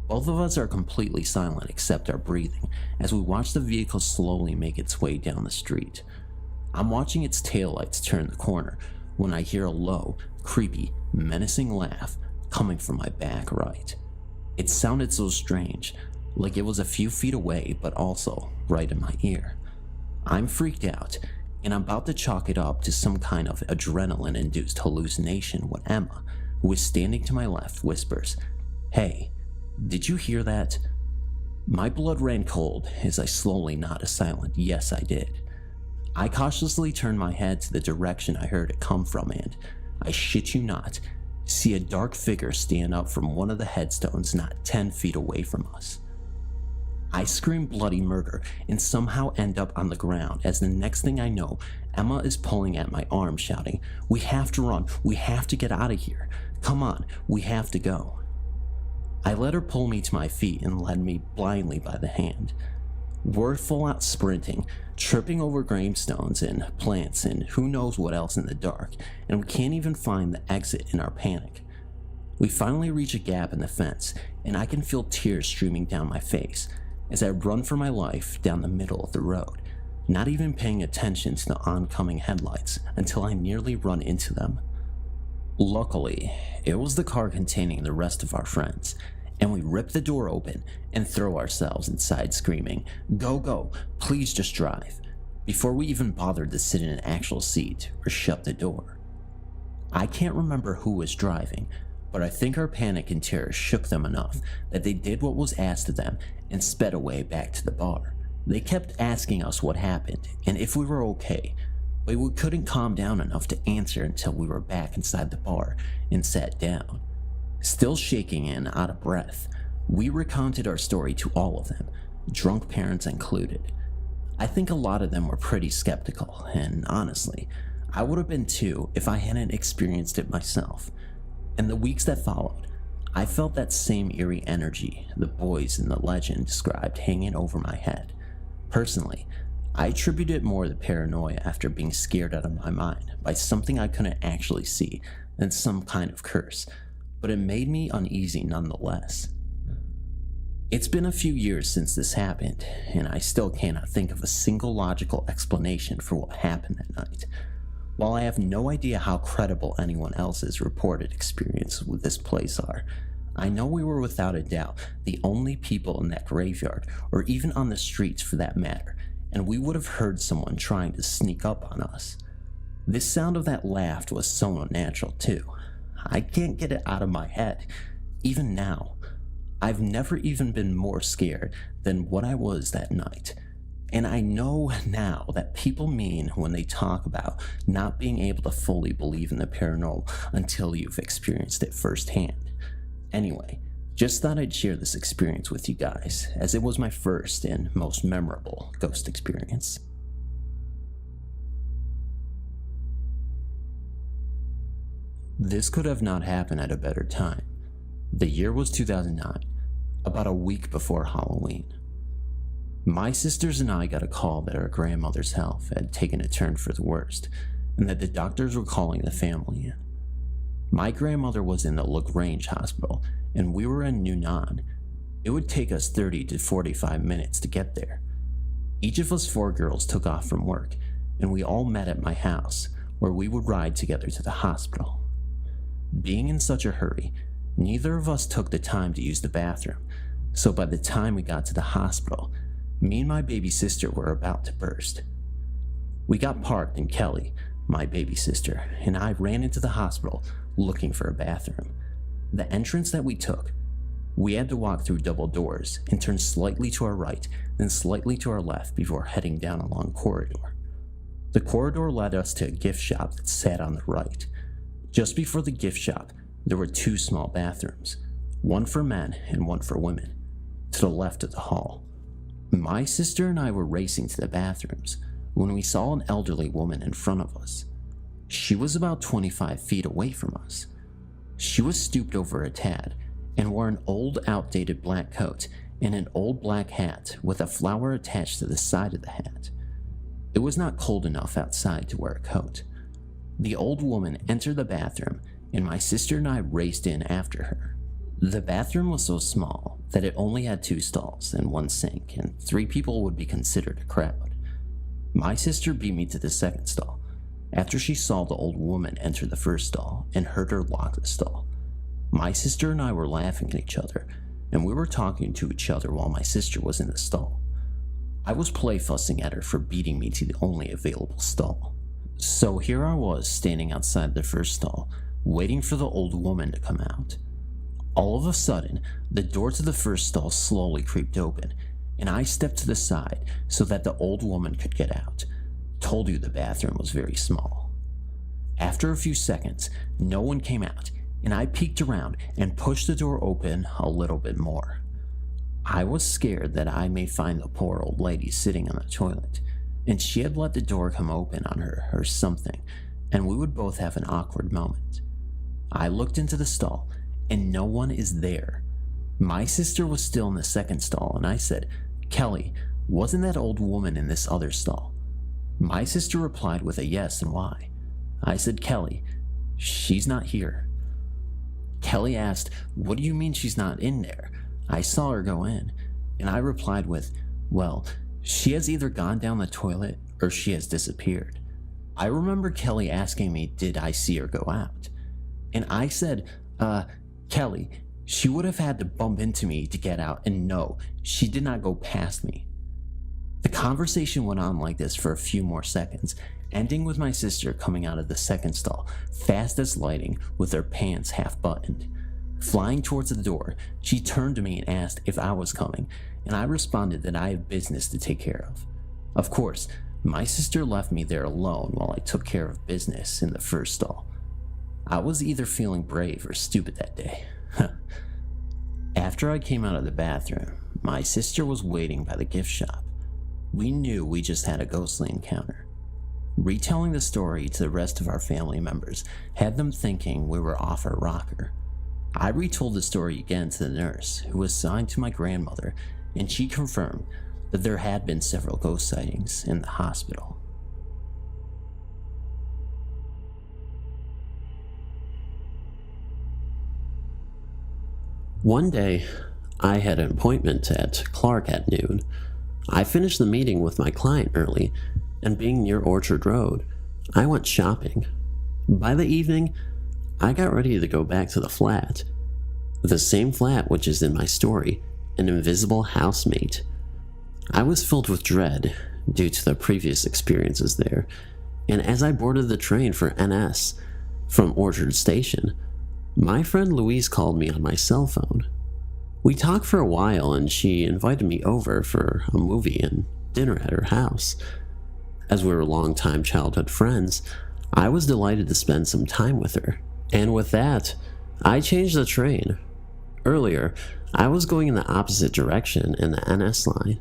S1: Both of us are completely silent except our breathing as we watch the vehicle slowly make its way down the street. I'm watching its taillights turn the corner when I hear a low, creepy, menacing laugh coming from my back right.
S2: It sounded so strange, like it was a few feet away, but also right in my ear. I'm freaked out, and I'm about to chalk it up to some kind of adrenaline-induced hallucination when Emma, who is standing to my left, whispers, "Hey, did you hear that?" My blood ran cold as I slowly nod a silent yes I did. I cautiously turn my head to the direction I heard it come from and, I shit you not, see a dark figure stand up from one of the headstones not 10 feet away from us. I scream bloody murder and somehow end up on the ground as the next thing I know, Emma is pulling at my arm shouting, "We have to run, we have to get out of here. Come on, we have to go." I let her pull me to my feet and led me blindly by the hand. We're full out sprinting, tripping over gravestones and plants and who knows what else in the dark, and we can't even find the exit in our panic. We finally reach a gap in the fence, and I can feel tears streaming down my face as I run for my life down the middle of the road, not even paying attention to the oncoming headlights until I nearly run into them. Luckily, it was the car containing the rest of our friends, and we rip the door open and throw ourselves inside screaming, "Go, go, please just drive," before we even bothered to sit in an actual seat or shut the door. I can't remember who was driving, but I think our panic and terror shook them enough that they did what was asked of them and sped away back to the bar. They kept asking us what happened and if we were okay, but we couldn't calm down enough to answer until we were back inside the bar and sat down. Still shaking and out of breath, we recounted our story to all of them, drunk parents included. I think a lot of them were pretty skeptical, and honestly, I would have been too if I hadn't experienced it myself. In the weeks that followed, I felt that same eerie energy the boys in the legend described hanging over my head. Personally, I attribute it more to paranoia after being scared out of my mind by something I couldn't actually see than some kind of curse, but it made me uneasy nonetheless. It's been a few years since this happened, and I still cannot think of a single logical explanation for what happened that night. While I have no idea how credible anyone else's reported experience with this place are, I know we were without a doubt the only people in that graveyard, or even on the streets for that matter, and we would have heard someone trying to sneak up on us. This sound of that laugh was so unnatural too. I can't get it out of my head, even now. I've never even been more scared than what I was that night. And I know now that people mean when they talk about not being able to fully believe in the paranormal until you've experienced it firsthand. Anyway, just thought I'd share this experience with you guys, as it was my first and most memorable ghost experience. This could have not happened at a better time. The year was 2009, about a week before Halloween. My sisters and I got a call that our grandmother's health had taken a turn for the worst, and that the doctors were calling the family in. My grandmother was in the LaGrange Hospital, and we were in Newnan. It would take us 30 to 45 minutes to get there. Each of us 4 girls took off from work, and we all met at my house, where we would ride together to the hospital. Being in such a hurry, neither of us took the time to use the bathroom, so by the time we got to the hospital, me and my baby sister were about to burst. We got parked and Kelly, my baby sister, and I ran into the hospital looking for a bathroom. The entrance that we took, we had to walk through double doors and turn slightly to our right, then slightly to our left before heading down a long corridor. The corridor led us to a gift shop that sat on the right. Just before the gift shop, there were 2 small bathrooms, one for men and one for women, to the left of the hall. My sister and I were racing to the bathrooms when we saw an elderly woman in front of us. She was about 25 feet away from us. She was stooped over a tad and wore an old, outdated black coat and an old black hat with a flower attached to the side of the hat. It was not cold enough outside to wear a coat. The old woman entered the bathroom, and my sister and I raced in after her. The bathroom was so small that it only had 2 stalls and 1 sink, and 3 people would be considered a crowd. My sister beat me to the second stall, after she saw the old woman enter the first stall and heard her lock the stall. My sister and I were laughing at each other, and we were talking to each other while my sister was in the stall. I was play fussing at her for beating me to the only available stall. So here I was standing outside the first stall, waiting for the old woman to come out. All of a sudden, the door to the first stall slowly creaked open, and I stepped to the side so that the old woman could get out. Told you the bathroom was very small. After a few seconds, no one came out, and I peeked around and pushed the door open a little bit more. I was scared that I may find the poor old lady sitting on the toilet, and she had let the door come open on her or something, and we would both have an awkward moment. I looked into the stall, and no one is there. My sister was still in the second stall, and I said, "Kelly, wasn't that old woman in this other stall?" My sister replied with a yes and why. I said, "Kelly, she's not here." Kelly asked, "What do you mean she's not in there? I saw her go in." And I replied with, "Well, she has either gone down the toilet or she has disappeared." I remember Kelly asking me, did I see her go out? And I said, Kelly, she would have had to bump into me to get out, and no, she did not go past me." The conversation went on like this for a few more seconds, ending with my sister coming out of the second stall, fast as lightning, with her pants half buttoned. Flying towards the door, she turned to me and asked if I was coming, and I responded that I have business to take care of. Of course, my sister left me there alone while I took care of business in the first stall. I was either feeling brave or stupid that day. After I came out of the bathroom, my sister was waiting by the gift shop. We knew we just had a ghostly encounter. Retelling the story to the rest of our family members had them thinking we were off our rocker. I retold the story again to the nurse, who was assigned to my grandmother, and she confirmed that there had been several ghost sightings in the hospital. One day, I had an appointment at Clark at noon. I finished the meeting with my client early, and being near Orchard Road, I went shopping. By the evening, I got ready to go back to the flat. The same flat which is in my story, an invisible housemate. I was filled with dread due to the previous experiences there, and as I boarded the train for NS from Orchard Station, my friend Louise called me on my cell phone. We talked for a while, and she invited me over for a movie and dinner at her house. As we were longtime childhood friends, I was delighted to spend some time with her, and with that, I changed the train. Earlier, I was going in the opposite direction in the NS line,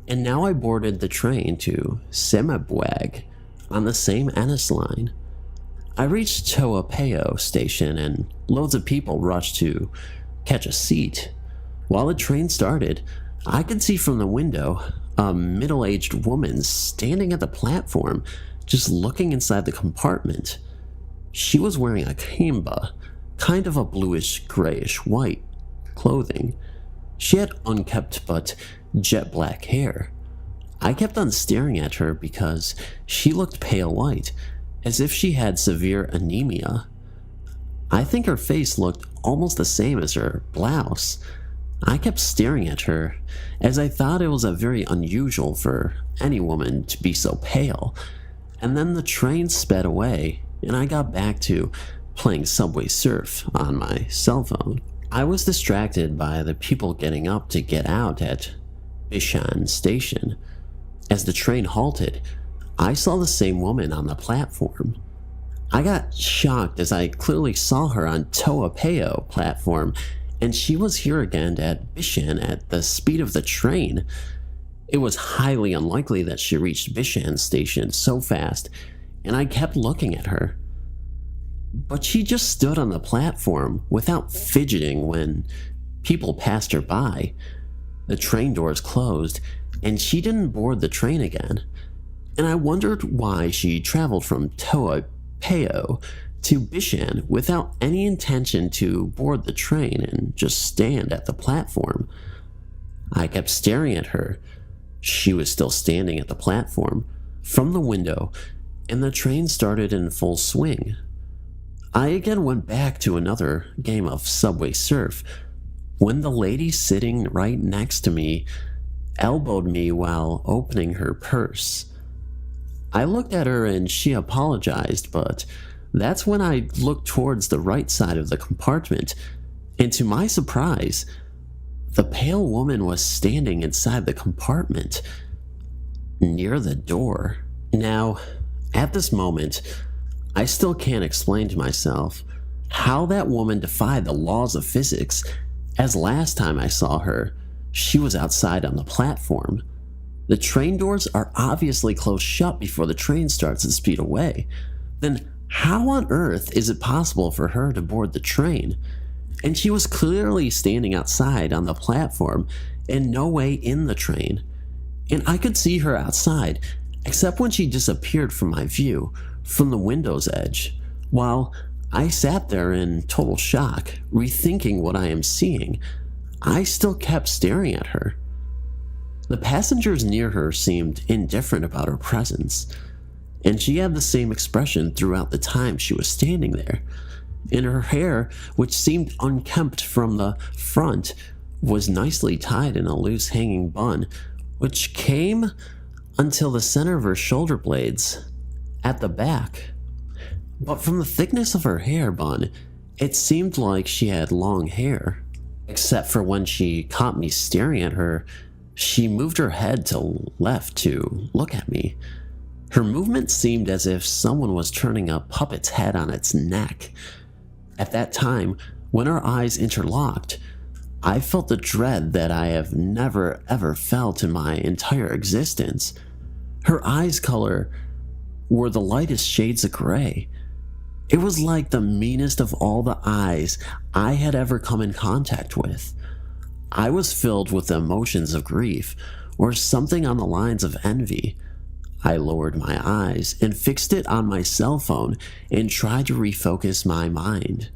S2: and now I boarded the train to Semabwag on the same NS line. I reached Toapeo station, and loads of people rushed to catch a seat. While the train started, I could see from the window a middle-aged woman standing at the platform, just looking inside the compartment. She was wearing a kimba, kind of a bluish grayish white clothing. She had unkempt but jet black hair. I kept on staring at her because she looked pale white, as if she had severe anemia. I think her face looked almost the same as her blouse. I kept staring at her, as I thought it was very unusual for any woman to be so pale, and then the train sped away, and I got back to playing Subway Surf on my cell phone. I was distracted by the people getting up to get out at Bishan Station. As the train halted, I saw the same woman on the platform. I got shocked as I clearly saw her on Toapeo platform, and she was here again at Bishan at the speed of the train. It was highly unlikely that she reached Bishan Station so fast, and I kept looking at her. But she just stood on the platform without fidgeting when people passed her by. The train doors closed, and she didn't board the train again, and I wondered why she traveled from Toapeo to Bishan without any intention to board the train and just stand at the platform. I kept staring at her. She was still standing at the platform, from the window, and the train started in full swing. I again went back to another game of Subway Surf. when the lady sitting right next to me elbowed me while opening her purse. I looked at her and she apologized, but that's when I looked towards the right side of the compartment, and to my surprise, the pale woman was standing inside the compartment, near the door. Now, at this moment, I still can't explain to myself how that woman defied the laws of physics, as last time I saw her, she was outside on the platform. The train doors are obviously closed shut before the train starts to speed away. Then how on earth is it possible for her to board the train? And she was clearly standing outside on the platform and no way in the train. And I could see her outside, except when she disappeared from my view, from the window's edge, while I sat there in total shock, rethinking what I am seeing. I still kept staring at her. The passengers near her seemed indifferent about her presence, and she had the same expression throughout the time she was standing there. And her hair, which seemed unkempt from the front, was nicely tied in a loose hanging bun, which came until the center of her shoulder blades at the back. But from the thickness of her hair bun, it seemed like she had long hair. Except for when she caught me staring at her, she moved her head to left to look at me. Her movement seemed as if someone was turning a puppet's head on its neck. At that time, when our eyes interlocked, I felt the dread that I have never ever felt in my entire existence. Her eyes' color were the lightest shades of gray. It was like the meanest of all the eyes I had ever come in contact with. I was filled with the emotions of grief, or something on the lines of envy. I lowered my eyes and fixed it on my cell phone and tried to refocus my mind.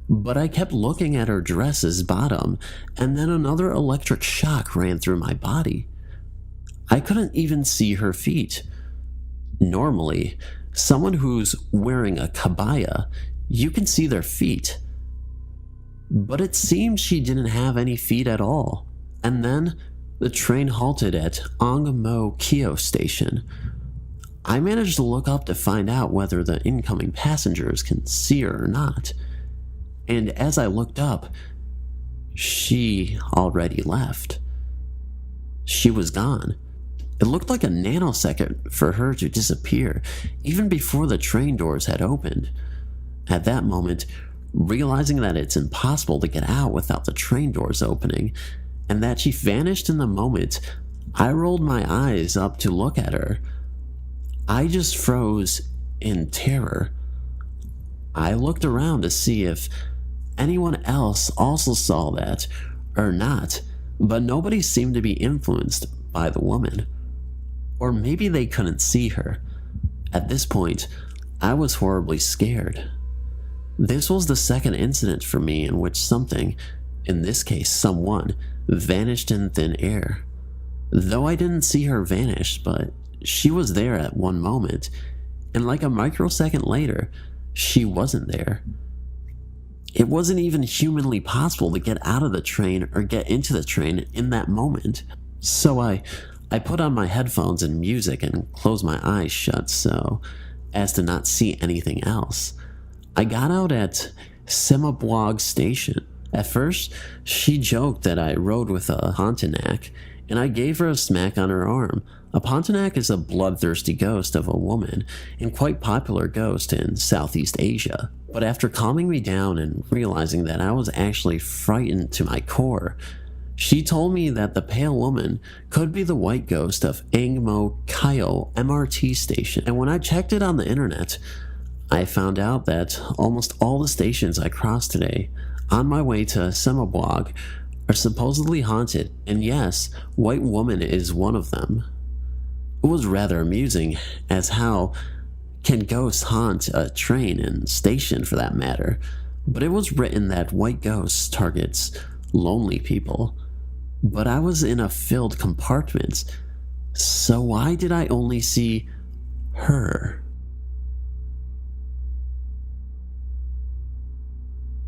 S2: But I kept looking at her dress's bottom, and then another electric shock ran through my body. I couldn't even see her feet. Normally, someone who's wearing a kabaya, you can see their feet. But it seemed she didn't have any feet at all. And then the train halted at Angmo Kyo Station. I managed to look up to find out whether the incoming passengers can see her or not. And as I looked up, she already left. She was gone. It looked like a nanosecond for her to disappear, even before the train doors had opened. At that moment, realizing that it's impossible to get out without the train doors opening, and that she vanished in the moment, I rolled my eyes up to look at her. I just froze in terror. I looked around to see if anyone else also saw that or not, but nobody seemed to be influenced by the woman. Or maybe they couldn't see her. At this point, I was horribly scared. This was the second incident for me in which something, in this case someone, vanished in thin air. Though I didn't see her vanish, but she was there at one moment, and like a microsecond later, she wasn't there. It wasn't even humanly possible to get out of the train or get into the train in that moment. So I put on my headphones and music and closed my eyes shut so as to not see anything else. I got out at Semabwag Station. At first, she joked that I rode with a Pontiac, and I gave her a smack on her arm. A Pontiac is a bloodthirsty ghost of a woman, and quite popular ghost in Southeast Asia. But after calming me down and realizing that I was actually frightened to my core, she told me that the pale woman could be the white ghost of Angmo Kyo MRT station. And when I checked it on the internet, I found out that almost all the stations I crossed today on my way to Semabwag are supposedly haunted, and yes, White Woman is one of them. It was rather amusing, as how can ghosts haunt a train and station for that matter, but it was written that white ghosts targets lonely people. But I was in a filled compartment, so why did I only see her?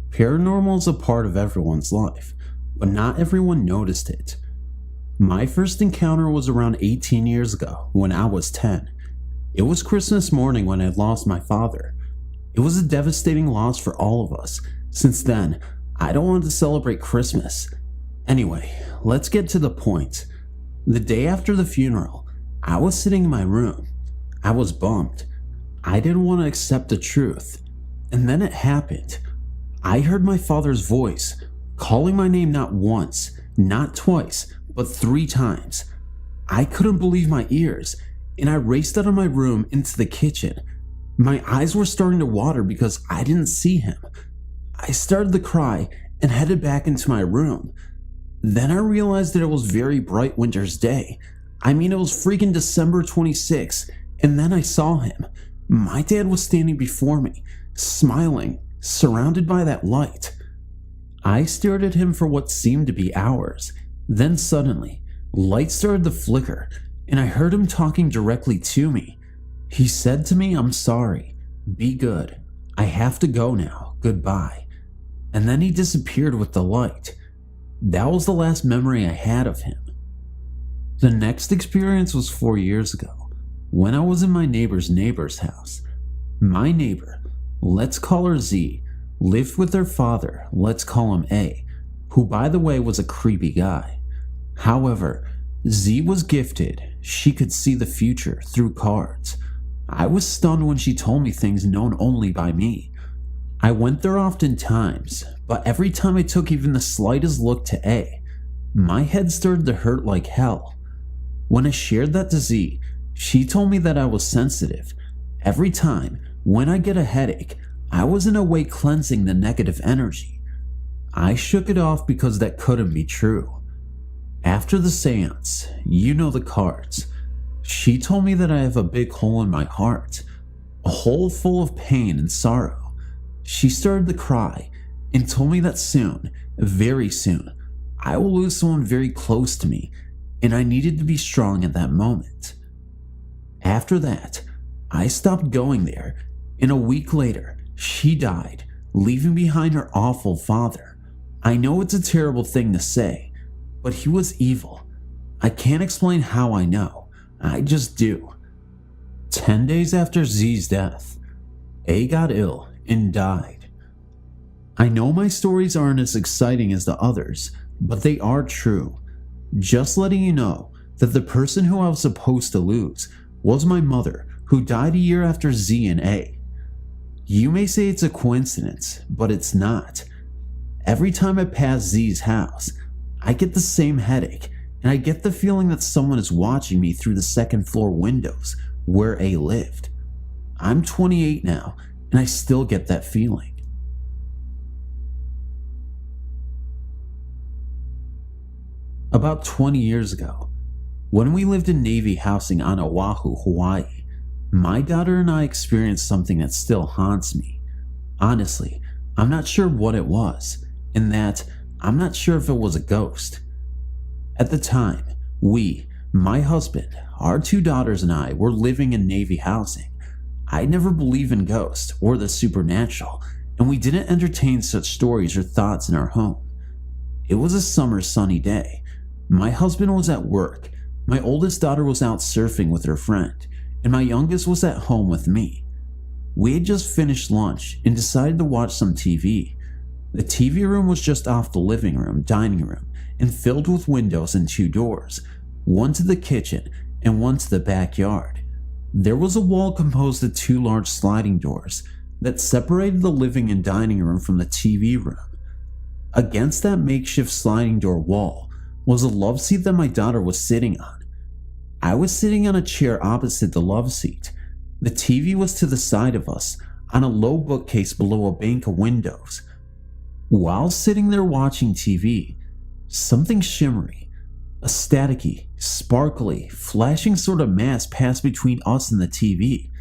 S1: Paranormal is a part of everyone's life,
S2: but not everyone noticed it. My first encounter was around 18 years ago when I was 10. It was Christmas morning when I lost my father. It was a devastating loss for all of us. Since then, I don't want to celebrate Christmas. Anyway, let's get to the point. The day after the funeral, I was sitting in my room. I was bummed. I didn't want to accept the truth. And then it happened. I heard my father's voice, calling my name not once, not twice, but 3 times. I couldn't believe my ears, and I raced out of my room into the kitchen. My eyes were starting to water because I didn't see him. I started to cry and headed back into my room. Then I realized that it was very bright winter's day. I mean, it was freaking December 26th, and then I saw him. My dad was standing before me, smiling, surrounded by that light. I stared at him for what seemed to be hours. Then suddenly, light started to flicker, and I heard him talking directly to me. He said to me, "I'm sorry. Be good. I have to go now. Goodbye." And then he disappeared with the light. That was the last memory I had of him. The next experience was 4 years ago, when I was in my neighbor's house. My neighbor, let's call her Z, lived with her father, let's call him A, who by the way was a creepy guy. However, Z was gifted. She could see the future through cards. I was stunned when she told me things known only by me. I went there often times, but every time I took even the slightest look to A, my head started to hurt like hell. When I shared that to Z, she told me that I was sensitive. Every time, when I get a headache, I was in a way cleansing the negative energy. I shook it off because that couldn't be true. After the seance, you know the cards. She told me that I have a big hole in my heart, a hole full of pain and sorrow. She started to cry and told me that soon, very soon, I will lose someone very close to me, and I needed to be strong at that moment. After that, I stopped going there, and a week later, she died, leaving behind her awful father. I know it's a terrible thing to say, but he was evil. I can't explain how I know. I just do. 10 days after Z's death, A got ill and died. I know my stories aren't as exciting as the others, but they are true. Just letting you know that the person who I was supposed to lose was my mother, who died a year after Z and A. You may say it's a coincidence, but it's not. Every time I pass Z's house, I get the same headache, and I get the feeling that someone is watching me through the second floor windows where A lived. I'm 28 now, and I still get that feeling. About 20 years ago, when we lived in Navy housing on Oahu, Hawaii, my daughter and I experienced something that still haunts me. Honestly, I'm not sure what it was, and that I'm not sure if it was a ghost. At the time, we, my husband, our 2 daughters and I were living in Navy housing. I never believed in ghosts or the supernatural, and we didn't entertain such stories or thoughts in our home. It was a summer sunny day. My husband was at work, my oldest daughter was out surfing with her friend, and my youngest was at home with me. We had just finished lunch and decided to watch some TV. The TV room was just off the living room, dining room, and filled with windows and 2 doors, one to the kitchen and one to the backyard. There was a wall composed of 2 large sliding doors that separated the living and dining room from the TV room. Against that makeshift sliding door wall was a love seat that my daughter was sitting on. I was sitting on a chair opposite the love seat. The TV was to the side of us, on a low bookcase below a bank of windows. While sitting there watching TV, something shimmery, a staticky, sparkly, flashing sort of mass passed between us and the TV.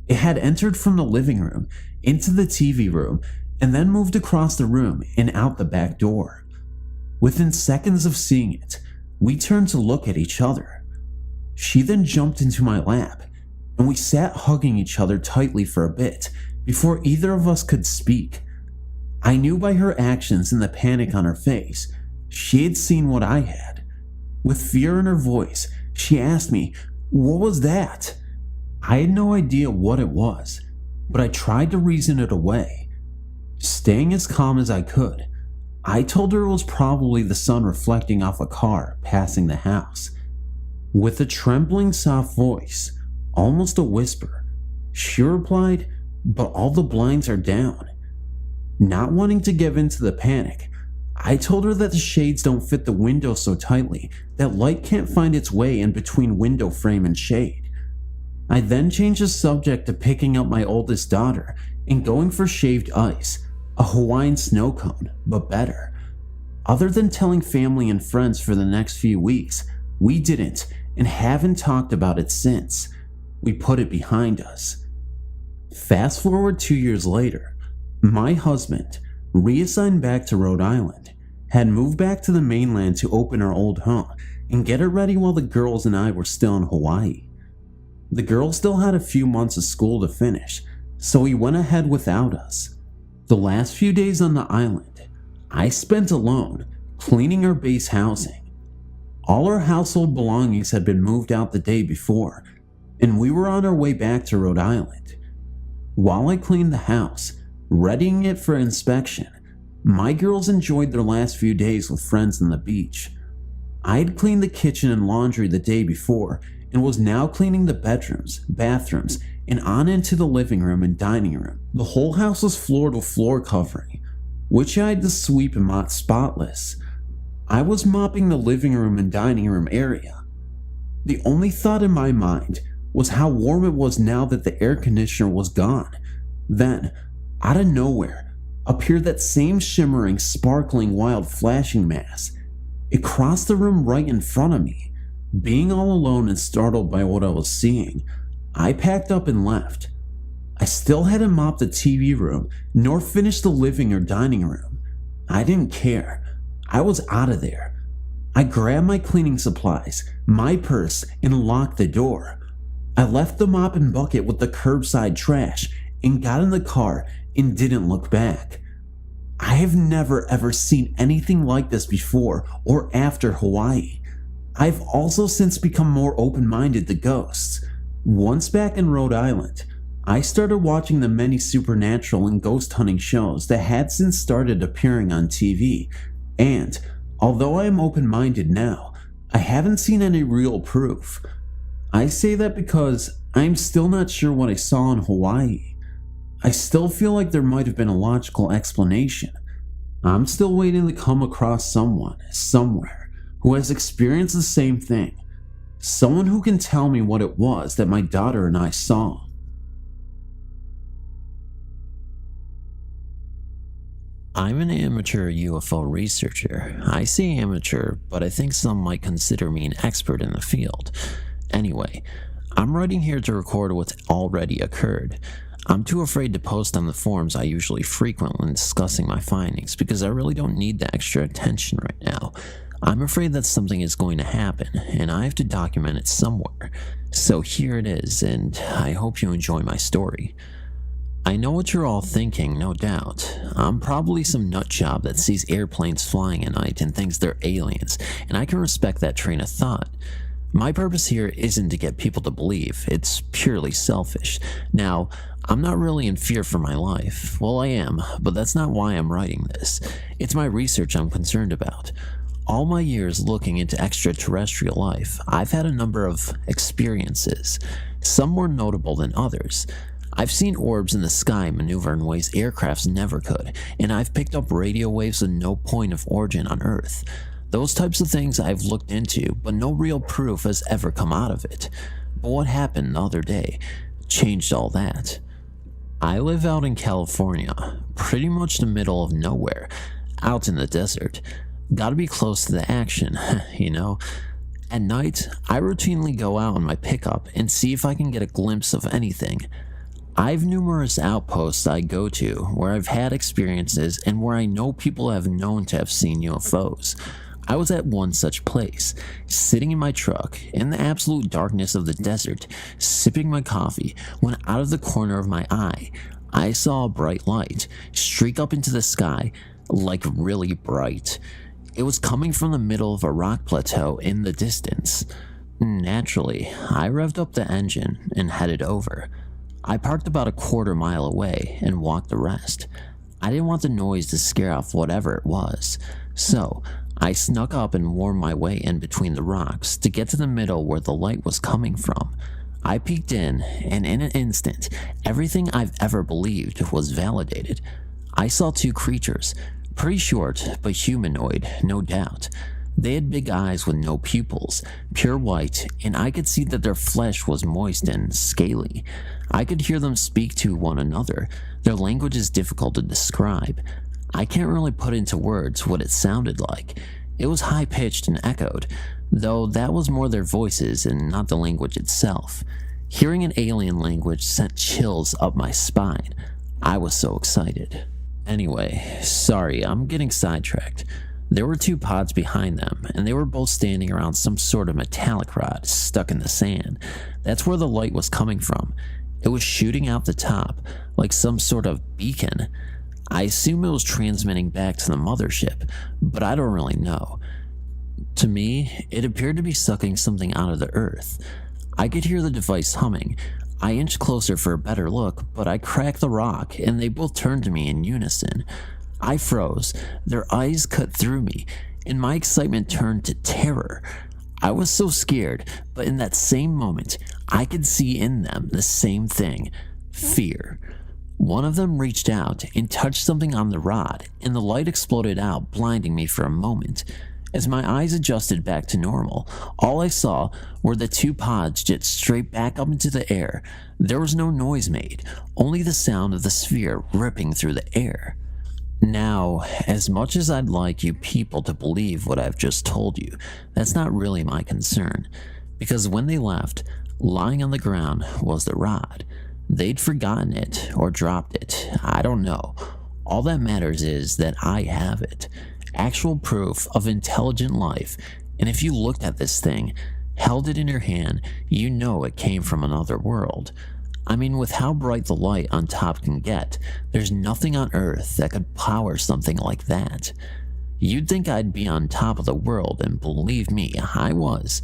S2: It had entered from the living room into the TV room and then moved across the room and out the back door. Within seconds of seeing it, we turned to look at each other. She then jumped into my lap, and we sat hugging each other tightly for a bit before either of us could speak. I knew by her actions and the panic on her face,
S3: She had seen what I had. With fear in her voice, she asked me, "What was that?" I had no idea what it was, but I tried to reason it away. Staying as calm as I could, I told her it was probably the sun reflecting off a car passing the house. With a trembling, soft voice, almost a whisper, she replied, "But all the blinds are down." Not wanting to give in to the panic, I told her that the shades don't fit the window so tightly that light can't find its way in between window frame and shade. I then changed the subject to picking up my oldest daughter and going for shaved ice, a Hawaiian snow cone, but better. Other than telling family and friends for the next few weeks, we didn't and haven't talked about it since. We put it behind us. Fast forward 2 years later, my husband, reassigned back to Rhode Island, had moved back to the mainland to open our old home and get it ready while the girls and I were still in Hawaii. The girls still had a few months of school to finish, so he went ahead without us. The last few days on the island, I spent alone, cleaning our base housing. All our household belongings had been moved out the day before, and we were on our way back to Rhode Island. While I cleaned the house, readying it for inspection, my girls enjoyed their last few days with friends on the beach. I had cleaned the kitchen and laundry the day before and was now cleaning the bedrooms, bathrooms, and on into the living room and dining room. The whole house was floored with floor covering, which I had to sweep and mop spotless. I was mopping the living room and dining room area. The only thought in my mind was how warm it was now that the air conditioner was gone. Then, out of nowhere, appeared that same shimmering, sparkling, wild flashing mass. It crossed the room right in front of me. Being all alone and startled by what I was seeing, I packed up and left. I still hadn't mopped the TV room, nor finished the living or dining room. I didn't care. I was out of there. I grabbed my cleaning supplies, my purse, and locked the door. I left the mop and bucket with the curbside trash and got in the car and didn't look back. I have never ever seen anything like this before or after Hawaii. I've also since become more open-minded to ghosts. Once back in Rhode Island, I started watching the many supernatural and ghost hunting shows that had since started appearing on TV, and although I am open-minded now, I haven't seen any real proof. I say that because I'm still not sure what I saw in Hawaii. I still feel like there might have been a logical explanation. I'm still waiting to come across someone, somewhere, who has experienced the same thing. Someone who can tell me what it was that my daughter and I saw.
S2: I'm an amateur UFO researcher. I say amateur, but I think some might consider me an expert in the field. Anyway, I'm writing here to record what's already occurred. I'm too afraid to post on the forums I usually frequent when discussing my findings because I really don't need the extra attention right now. I'm afraid that something is going to happen, and I have to document it somewhere. So here it is, and I hope you enjoy my story. I know what you're all thinking, no doubt. I'm probably some nutjob that sees airplanes flying at night and thinks they're aliens, and I can respect that train of thought. My purpose here isn't to get people to believe, it's purely selfish. Now, I'm not really in fear for my life. Well, I am, but that's not why I'm writing this. It's my research I'm concerned about. All my years looking into extraterrestrial life, I've had a number of experiences, some more notable than others. I've seen orbs in the sky maneuver in ways aircrafts never could, and I've picked up radio waves with no point of origin on Earth. Those types of things I've looked into, but no real proof has ever come out of it. But what happened the other day changed all that. I live out in California, pretty much the middle of nowhere, out in the desert. Gotta be close to the action, you know? At night, I routinely go out on my pickup and see if I can get a glimpse of anything. I've numerous outposts I go to where I've had experiences and where I know people have known to have seen UFOs. I was at one such place, sitting in my truck in the absolute darkness of the desert, sipping my coffee, when out of the corner of my eye, I saw a bright light streak up into the sky, like really bright. It was coming from the middle of a rock plateau in the distance. Naturally, I revved up the engine and headed over. I parked about a quarter-mile away and walked the rest. I didn't want the noise to scare off whatever it was, so I snuck up and wormed my way in between the rocks to get to the middle where the light was coming from. I peeked in, and in an instant, everything I've ever believed was validated. I saw two creatures, pretty short but humanoid, no doubt. They had big eyes with no pupils, pure white, and I could see that their flesh was moist and scaly. I could hear them speak to one another. Their language is difficult to describe. I can't really put into words what it sounded like. It was high-pitched and echoed, though that was more their voices and not the language itself. Hearing an alien language sent chills up my spine. I was so excited. Anyway, sorry, I'm getting sidetracked. There were two pods behind them, and they were both standing around some sort of metallic rod stuck in the sand. That's where the light was coming from. It was shooting out the top, like some sort of beacon. I assume it was transmitting back to the mothership, but I don't really know. To me, it appeared to be sucking something out of the earth. I could hear the device humming. I inched closer for a better look, but I cracked the rock, and they both turned to me in unison. I froze, their eyes cut through me, and my excitement turned to terror. I was so scared, but in that same moment, I could see in them the same thing, fear. One of them reached out and touched something on the rod, and the light exploded out, blinding me for a moment. As my eyes adjusted back to normal, all I saw were the two pods jet straight back up into the air. There was no noise made, only the sound of the sphere ripping through the air. Now, as much as I'd like you people to believe what I've just told you, that's not really my concern, because when they left, lying on the ground was the rod. They'd forgotten it or dropped it, I don't know. All that matters is that I have it. Actual proof of intelligent life, and if you looked at this thing, held it in your hand, you know it came from another world. I mean, with how bright the light on top can get, there's nothing on Earth that could power something like that. You'd think I'd be on top of the world, and believe me, I was,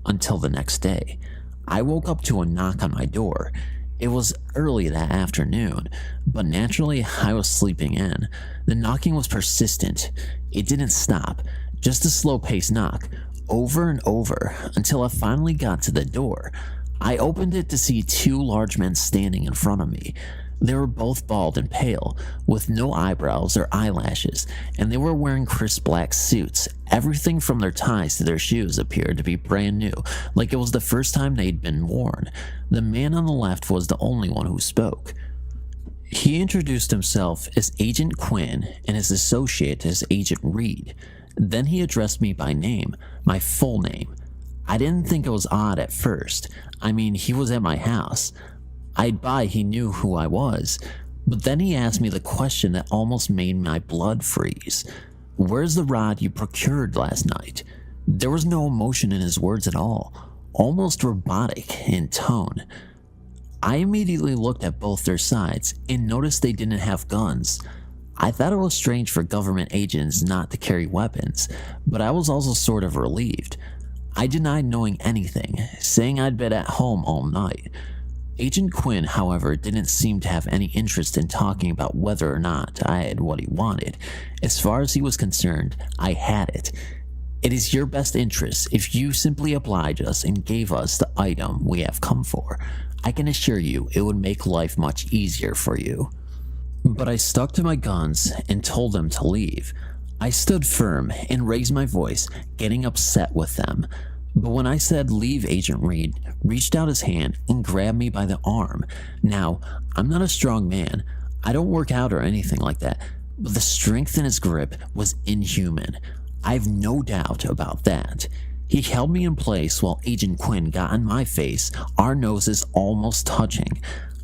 S2: until the next day. I woke up to a knock on my door. It was early that afternoon, but naturally I was sleeping in. The knocking was persistent. It didn't stop, just a slow-paced knock, over and over, until I finally got to the door. I opened it to see two large men standing in front of me. They were both bald and pale, with no eyebrows or eyelashes, and they were wearing crisp black suits. Everything from their ties to their shoes appeared to be brand new, like it was the first time they'd been worn. The man on the left was the only one who spoke. He introduced himself as Agent Quinn and his associate as Agent Reed. Then he addressed me by name, my full name. I didn't think it was odd at first. I mean, he was at my house. I'd buy he knew who I was, but then he asked me the question that almost made my blood freeze. Where's the rod you procured last night? There was no emotion in his words at all, almost robotic in tone. I immediately looked at both their sides and noticed they didn't have guns. I thought it was strange for government agents not to carry weapons, but I was also sort of relieved. I denied knowing anything, saying I'd been at home all night. Agent Quinn, however, didn't seem to have any interest in talking about whether or not I had what he wanted. As far as he was concerned, I had it. It is your best interest if you simply oblige us and gave us the item we have come for. I can assure you it would make life much easier for you. But I stuck to my guns and told them to leave. I stood firm and raised my voice, getting upset with them. But when I said leave, Agent Reed reached out his hand and grabbed me by the arm. Now, I'm not a strong man. I don't work out or anything like that, but the strength in his grip was inhuman. I've no doubt about that. He held me in place while Agent Quinn got in my face, our noses almost touching.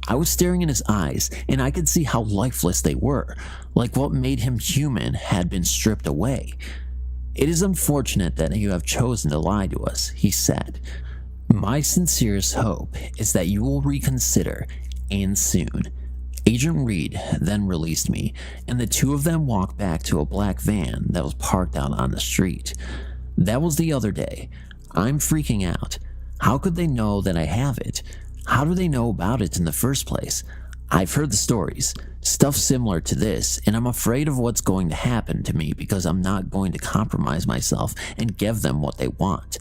S2: I was staring in his eyes, and I could see how lifeless they were, like what made him human had been stripped away. It is unfortunate that you have chosen to lie to us, he said. My sincerest hope is that you will reconsider, and soon. Agent Reed then released me, and the two of them walked back to a black van that was parked out on the street. That was the other day. I'm freaking out. How could they know that I have it? How do they know about it in the first place? I've heard the stories, stuff similar to this, and I'm afraid of what's going to happen to me because I'm not going to compromise myself and give them what they want.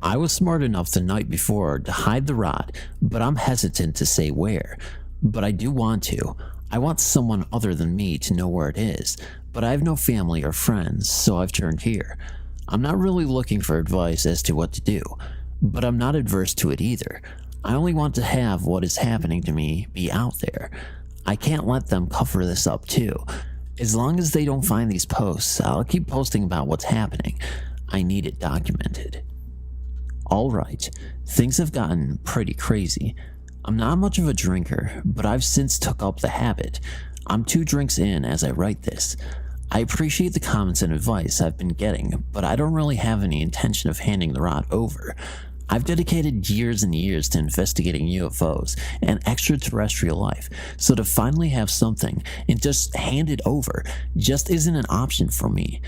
S2: I was smart enough the night before to hide the rod, but I'm hesitant to say where. But I do want to. I want someone other than me to know where it is, but I have no family or friends, so I've turned here. I'm not really looking for advice as to what to do, but I'm not adverse to it either. I only want to have what is happening to me be out there. I can't let them cover this up too. As long as they don't find these posts, I'll keep posting about what's happening. I need it documented. Alright, things have gotten pretty crazy. I'm not much of a drinker, but I've since took up the habit. I'm 2 drinks in as I write this. I appreciate the comments and advice I've been getting, but I don't really have any intention of handing the rod over. I've dedicated years and years to investigating UFOs and extraterrestrial life, so to finally have something and just hand it over just isn't an option for me.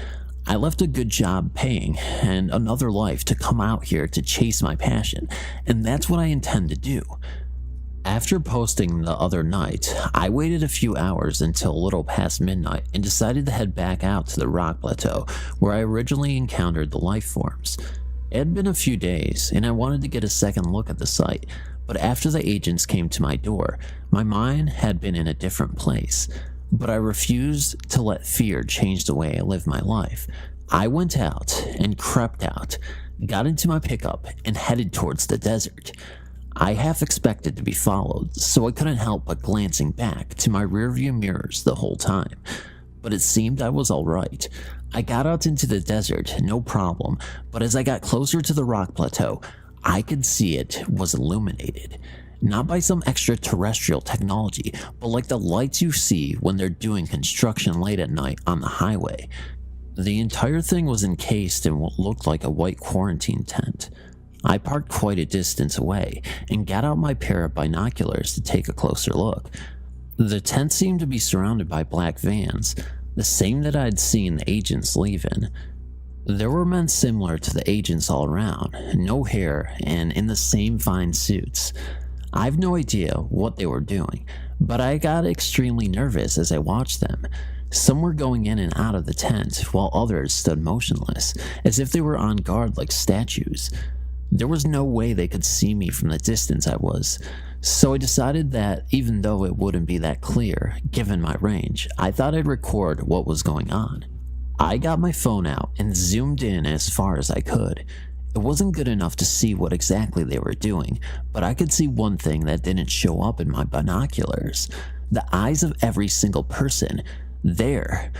S2: I left a good job paying and another life to come out here to chase my passion, and that's what I intend to do. After posting the other night, I waited a few hours until a little past midnight and decided to head back out to the rock plateau where I originally encountered the life forms. It had been a few days, and I wanted to get a second look at the site, but after the agents came to my door, my mind had been in a different place. But I refused to let fear change the way I live my life. I went out and crept out, got into my pickup, and headed towards the desert. I half expected to be followed, so I couldn't help but glancing back to my rearview mirrors the whole time. But it seemed I was alright. I got out into the desert, no problem, but as I got closer to the rock plateau, I could see it was illuminated. Not by some extraterrestrial technology, but like the lights you see when they're doing construction late at night on the highway. The entire thing was encased in what looked like a white quarantine tent. I parked quite a distance away and got out my pair of binoculars to take a closer look. The tent seemed to be surrounded by black vans, the same that I'd seen the agents leave in. There were men similar to the agents all around, no hair and in the same fine suits. I have no idea what they were doing, but I got extremely nervous as I watched them. Some were going in and out of the tent, while others stood motionless, as if they were on guard like statues. There was no way they could see me from the distance I was, so I decided that even though it wouldn't be that clear, given my range, I thought I'd record what was going on. I got my phone out and zoomed in as far as I could. It wasn't good enough to see what exactly they were doing, but I could see one thing that didn't show up in my binoculars. The eyes of every single person there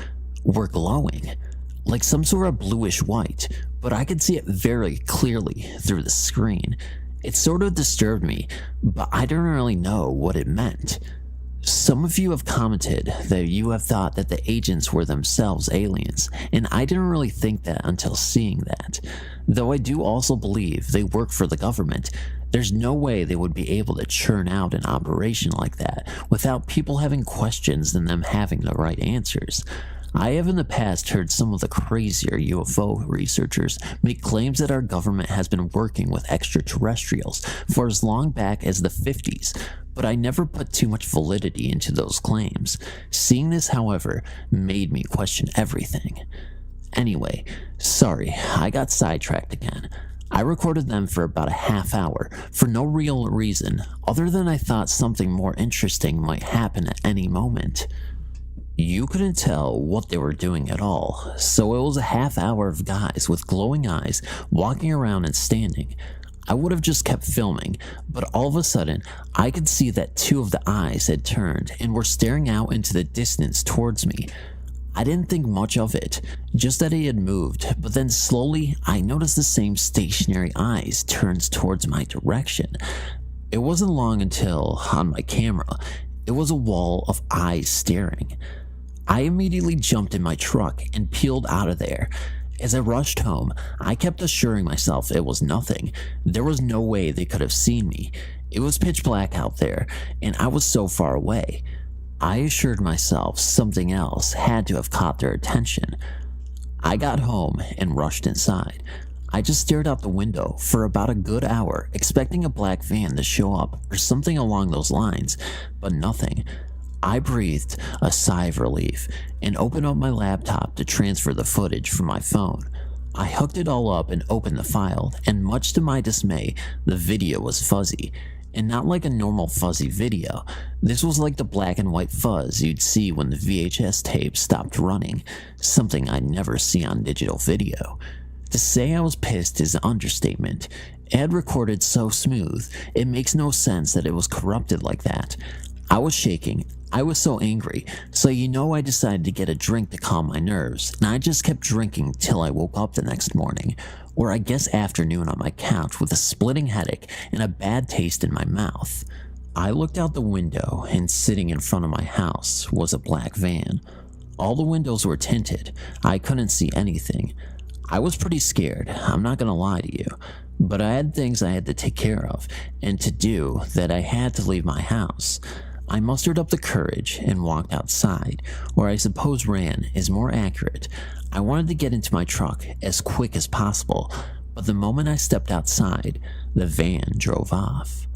S2: were glowing, like some sort of bluish white, but I could see it very clearly through the screen. It sort of disturbed me, but I didn't really know what it meant. Some of you have commented that you have thought that the agents were themselves aliens, and I didn't really think that until seeing that. Though I do also believe they work for the government, there's no way they would be able to churn out an operation like that without people having questions and them having the right answers. I have in the past heard some of the crazier UFO researchers make claims that our government has been working with extraterrestrials for as long back as the 50s, but I never put too much validity into those claims. Seeing this, however, made me question everything. Anyway, sorry, I got sidetracked again. I recorded them for about a half hour for no real reason other than I thought something more interesting might happen at any moment. You couldn't tell what they were doing at all, so it was a half hour of guys with glowing eyes walking around and standing. I would have just kept filming, but all of a sudden, I could see that 2 of the eyes had turned and were staring out into the distance towards me. I didn't think much of it, just that he had moved, but then slowly I noticed the same stationary eyes turns towards my direction. It wasn't long until, on my camera, it was a wall of eyes staring. I immediately jumped in my truck and peeled out of there. As I rushed home, I kept assuring myself it was nothing. There was no way they could have seen me. It was pitch black out there, and I was so far away. I assured myself something else had to have caught their attention. I got home and rushed inside. I just stared out the window for about a good hour, expecting a black van to show up or something along those lines, but nothing. I breathed a sigh of relief and opened up my laptop to transfer the footage from my phone. I hooked it all up and opened the file, and much to my dismay, the video was fuzzy. And not like a normal fuzzy video. This was like the black and white fuzz you'd see when the VHS tape stopped running, something I'd never see on digital video. To say I was pissed is an understatement. It had recorded so smooth, it makes no sense that it was corrupted like that. I was shaking. I was so angry, so I decided to get a drink to calm my nerves, and I just kept drinking till I woke up the next morning, or I guess afternoon on my couch with a splitting headache and a bad taste in my mouth. I looked out the window, and sitting in front of my house was a black van. All the windows were tinted. I couldn't see anything. I was pretty scared, I'm not gonna lie to you, but I had things I had to take care of, and to do that I had to leave my house. I mustered up the courage and walked outside, or I suppose ran is more accurate. I wanted to get into my truck as quick as possible, but the moment I stepped outside, the van drove off.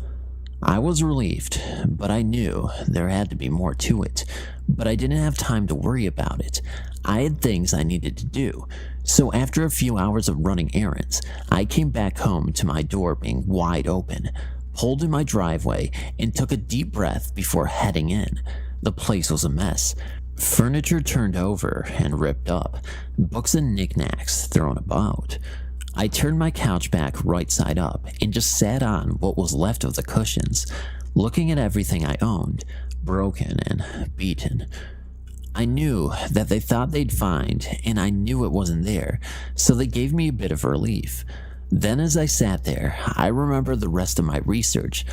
S2: I was relieved, but I knew there had to be more to it. But I didn't have time to worry about it. I had things I needed to do. So after a few hours of running errands, I came back home to my door being wide open, pulled in my driveway, and took a deep breath before heading in. The place was a mess. Furniture turned over and ripped up, books and knickknacks thrown about. I turned my couch back right side up and just sat on what was left of the cushions, looking at everything I owned, broken and beaten. I knew that they thought they'd find, and I knew it wasn't there, so they gave me a bit of relief. Then as I sat there, I remembered the rest of my research.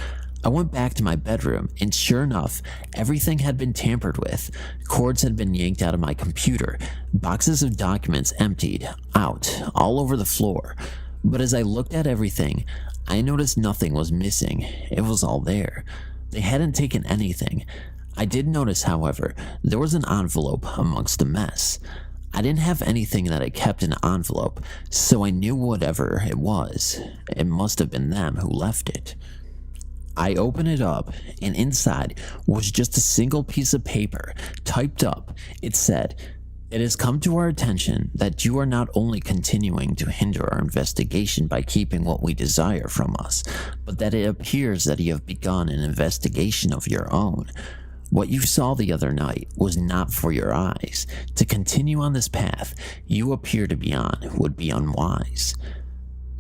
S2: I went back to my bedroom, and sure enough, everything had been tampered with. Cords had been yanked out of my computer, boxes of documents emptied out all over the floor. But as I looked at everything, I noticed nothing was missing. It was all there. They hadn't taken anything. I did notice, however, there was an envelope amongst the mess. I didn't have anything that I kept in an envelope, so I knew whatever it was, it must have been them who left it. I opened it up, and inside was just a single piece of paper, typed up. It said, "It has come to our attention that you are not only continuing to hinder our investigation by keeping what we desire from us, but that it appears that you have begun an investigation of your own. What you saw the other night was not for your eyes. To continue on this path you appear to be on would be unwise."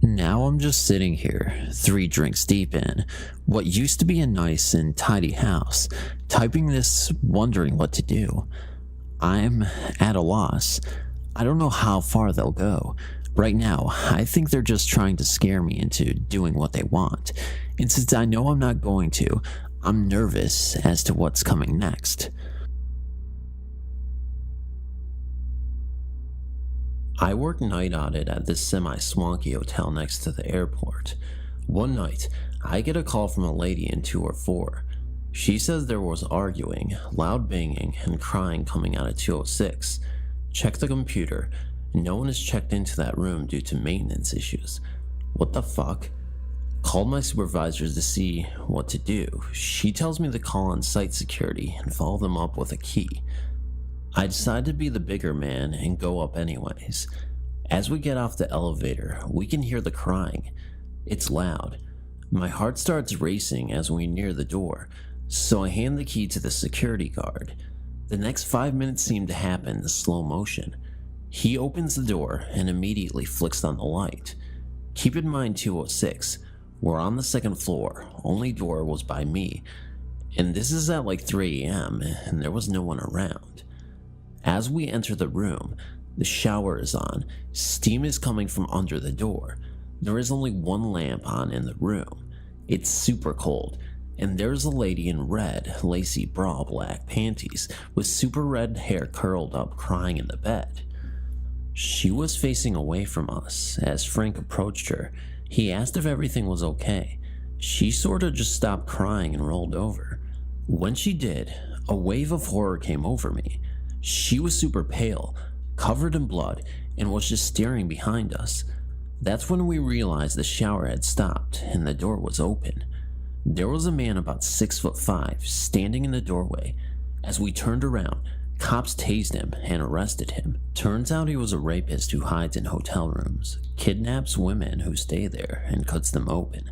S2: Now I'm just sitting here, 3 drinks deep in what used to be a nice and tidy house, typing this, wondering what to do. I'm at a loss. I don't know how far they'll go. Right now, I think they're just trying to scare me into doing what they want. And since I know I'm not going to, I'm nervous as to what's coming next. I work night audit at this semi-swanky hotel next to the airport. One night, I get a call from a lady in 204. She says there was arguing, loud banging, and crying coming out of 206. Check the computer. No one has checked into that room due to maintenance issues. What the fuck? Called my supervisors to see what to do. She tells me to call on site security and follow them up with a key. I decide to be the bigger man and go up anyways. As we get off the elevator, we can hear the crying. It's loud. My heart starts racing as we near the door, so I hand the key to the security guard. The next 5 minutes seem to happen in slow motion. He opens the door and immediately flicks on the light. Keep in mind 206, we're on the 2nd floor, only door was by me, and this is at like 3 a.m. and there was no one around. As we enter the room, the shower is on, steam is coming from under the door. There is only one lamp on in the room. It's super cold, and there's a lady in red, lacy bra, black panties, with super red hair curled up crying in the bed. She was facing away from us. As Frank approached her, he asked if everything was okay. She sorta just stopped crying and rolled over. When she did, a wave of horror came over me. She was super pale, covered in blood, and was just staring behind us. That's when we realized the shower had stopped and the door was open. There was a man about 6'5" standing in the doorway. As we turned around, cops tased him and arrested him. Turns out he was a rapist who hides in hotel rooms, kidnaps women who stay there, and cuts them open.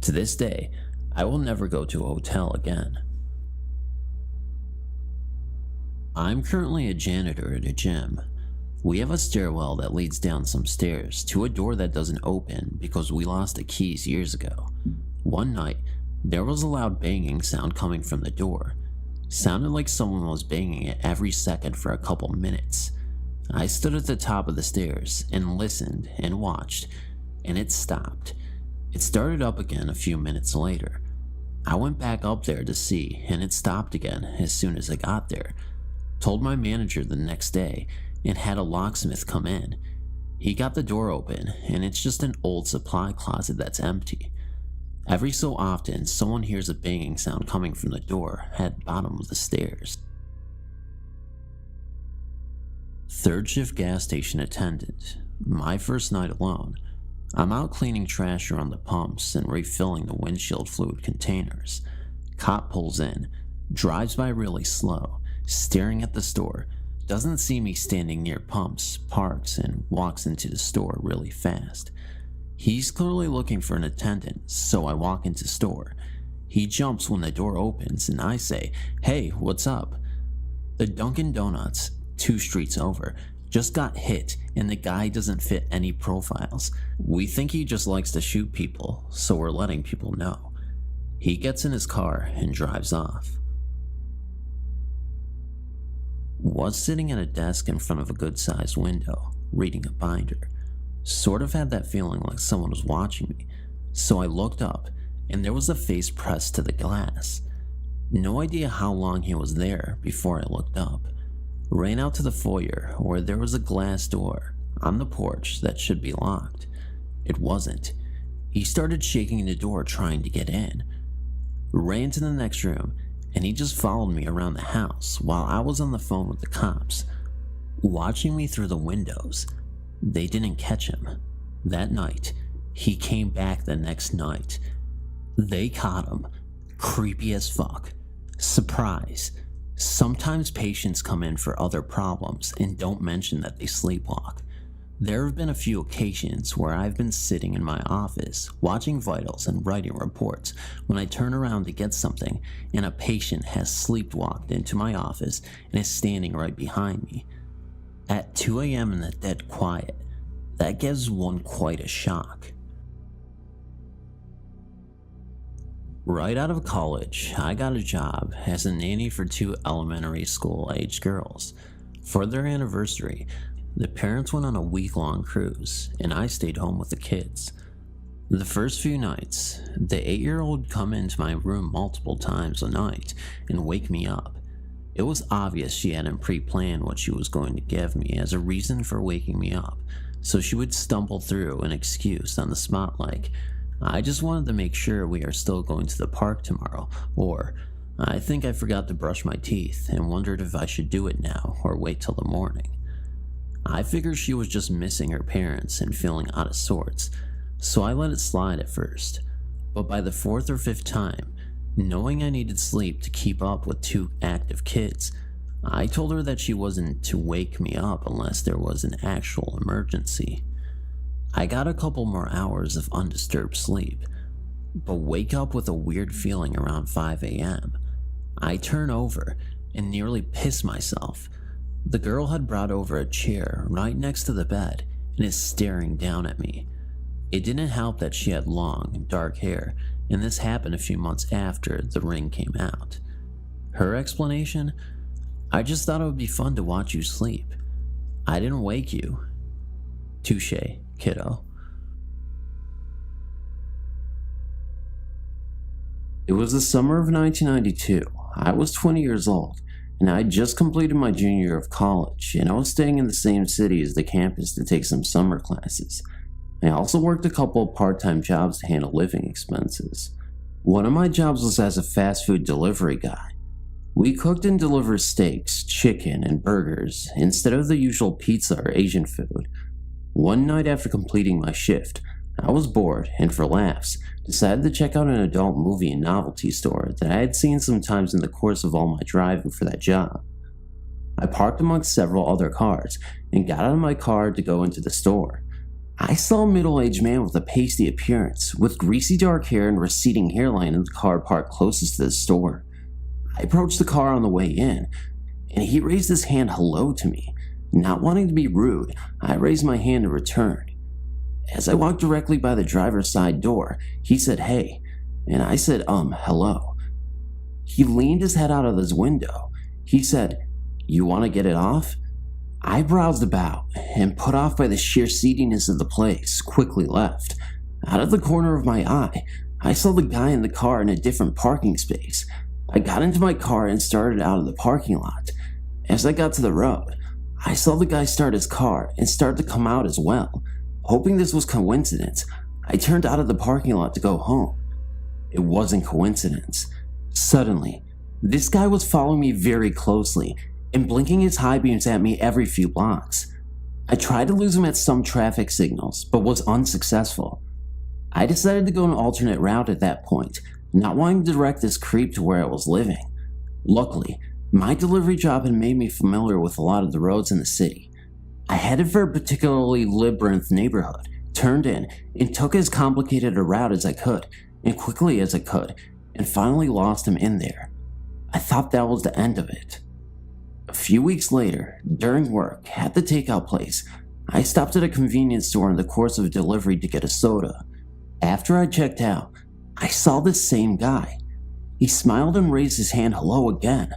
S2: To this day, I will never go to a hotel again. I'm currently a janitor at a gym. We have a stairwell that leads down some stairs to a door that doesn't open because we lost the keys years ago. One night, there was a loud banging sound coming from the door. Sounded like someone was banging it every second for a couple minutes. I stood at the top of the stairs and listened and watched, and it stopped. It started up again a few minutes later. I went back up there to see, and it stopped again as soon as I got there. Told my manager the next day and had a locksmith come in. He got the door open, and it's just an old supply closet that's empty. Every so often, someone hears a banging sound coming from the door at the bottom of the stairs. Third shift gas station attendant. My first night alone. I'm out cleaning trash around the pumps and refilling the windshield fluid containers. Cop pulls in, drives by really slow, staring at the store, doesn't see me standing near pumps, parks, and walks into the store really fast. He's clearly looking for an attendant, so I walk into store. He jumps when the door opens and I say, "Hey, what's up?" The Dunkin' Donuts, 2 streets over, just got hit and the guy doesn't fit any profiles. We think he just likes to shoot people, so we're letting people know. He gets in his car and drives off. Was sitting at a desk in front of a good-sized window, reading a binder. Sort of had that feeling like someone was watching me, so I looked up, and there was a face pressed to the glass. No idea how long he was there before I looked up. Ran out to the foyer, where there was a glass door on the porch that should be locked. It wasn't. He started shaking the door trying to get in. Ran to the next room, and he just followed me around the house while I was on the phone with the cops, watching me through the windows. They didn't catch him. That night, he came back the next night. They caught him. Creepy as fuck. Surprise. Sometimes patients come in for other problems and don't mention that they sleepwalk. There have been a few occasions where I've been sitting in my office, watching vitals and writing reports, when I turn around to get something and a patient has sleepwalked into my office and is standing right behind me. At 2 a.m. in the dead quiet, that gives one quite a shock. Right out of college, I got a job as a nanny for 2 elementary school-aged girls. For their anniversary, the parents went on a week-long cruise, and I stayed home with the kids. The first few nights, the 8-year-old would come into my room multiple times a night and wake me up. It was obvious she hadn't pre-planned what she was going to give me as a reason for waking me up, so she would stumble through an excuse on the spot like, "I just wanted to make sure we are still going to the park tomorrow," or "I think I forgot to brush my teeth and wondered if I should do it now or wait till the morning." I figured she was just missing her parents and feeling out of sorts, so I let it slide at first. But by the 4th or 5th time, knowing I needed sleep to keep up with 2 active kids, I told her that she wasn't to wake me up unless there was an actual emergency. I got a couple more hours of undisturbed sleep, but wake up with a weird feeling around 5 a.m. I turn over and nearly piss myself. The girl had brought over a chair right next to the bed and is staring down at me. It didn't help that she had long, dark hair, and this happened a few months after The Ring came out. Her explanation? "I just thought it would be fun to watch you sleep. I didn't wake you." Touché, kiddo.
S1: It was the summer of 1992. I was 20 years old, and I had just completed my junior year of college, and I was staying in the same city as the campus to take some summer classes. I also worked a couple of part-time jobs to handle living expenses. One of my jobs was as a fast food delivery guy.
S2: We cooked and delivered steaks, chicken, and burgers instead of the usual pizza or Asian food. One night after completing my shift, I was bored and for laughs, decided to check out an adult movie and novelty store that I had seen sometimes in the course of all my driving for that job. I parked amongst several other cars and got out of my car to go into the store. I saw a middle-aged man with a pasty appearance, with greasy dark hair and receding hairline in the car parked closest to the store. I approached the car on the way in, and he raised his hand hello to me. Not wanting to be rude, I raised my hand in return. As I walked directly by the driver's side door, he said hey, and I said hello. He leaned his head out of his window. He said, "You want to get it off?" I browsed about, and put off by the sheer seediness of the place, quickly left. Out of the corner of my eye, I saw the guy in the car in a different parking space. I got into my car and started out of the parking lot. As I got to the road, I saw the guy start his car and start to come out as well. Hoping this was coincidence, I turned out of the parking lot to go home. It wasn't coincidence. Suddenly, this guy was following me very closely and blinking his high beams at me every few blocks. I tried to lose him at some traffic signals, but was unsuccessful. I decided to go an alternate route at that point, not wanting to direct this creep to where I was living. Luckily, my delivery job had made me familiar with a lot of the roads in the city. I headed for a particularly labyrinth neighborhood, turned in, and took as complicated a route as I could, and quickly as I could, and finally lost him in there. I thought that was the end of it. A few weeks later, during work at the takeout place, I stopped at a convenience store in the course of a delivery to get a soda. After I checked out, I saw this same guy. He smiled and raised his hand hello again.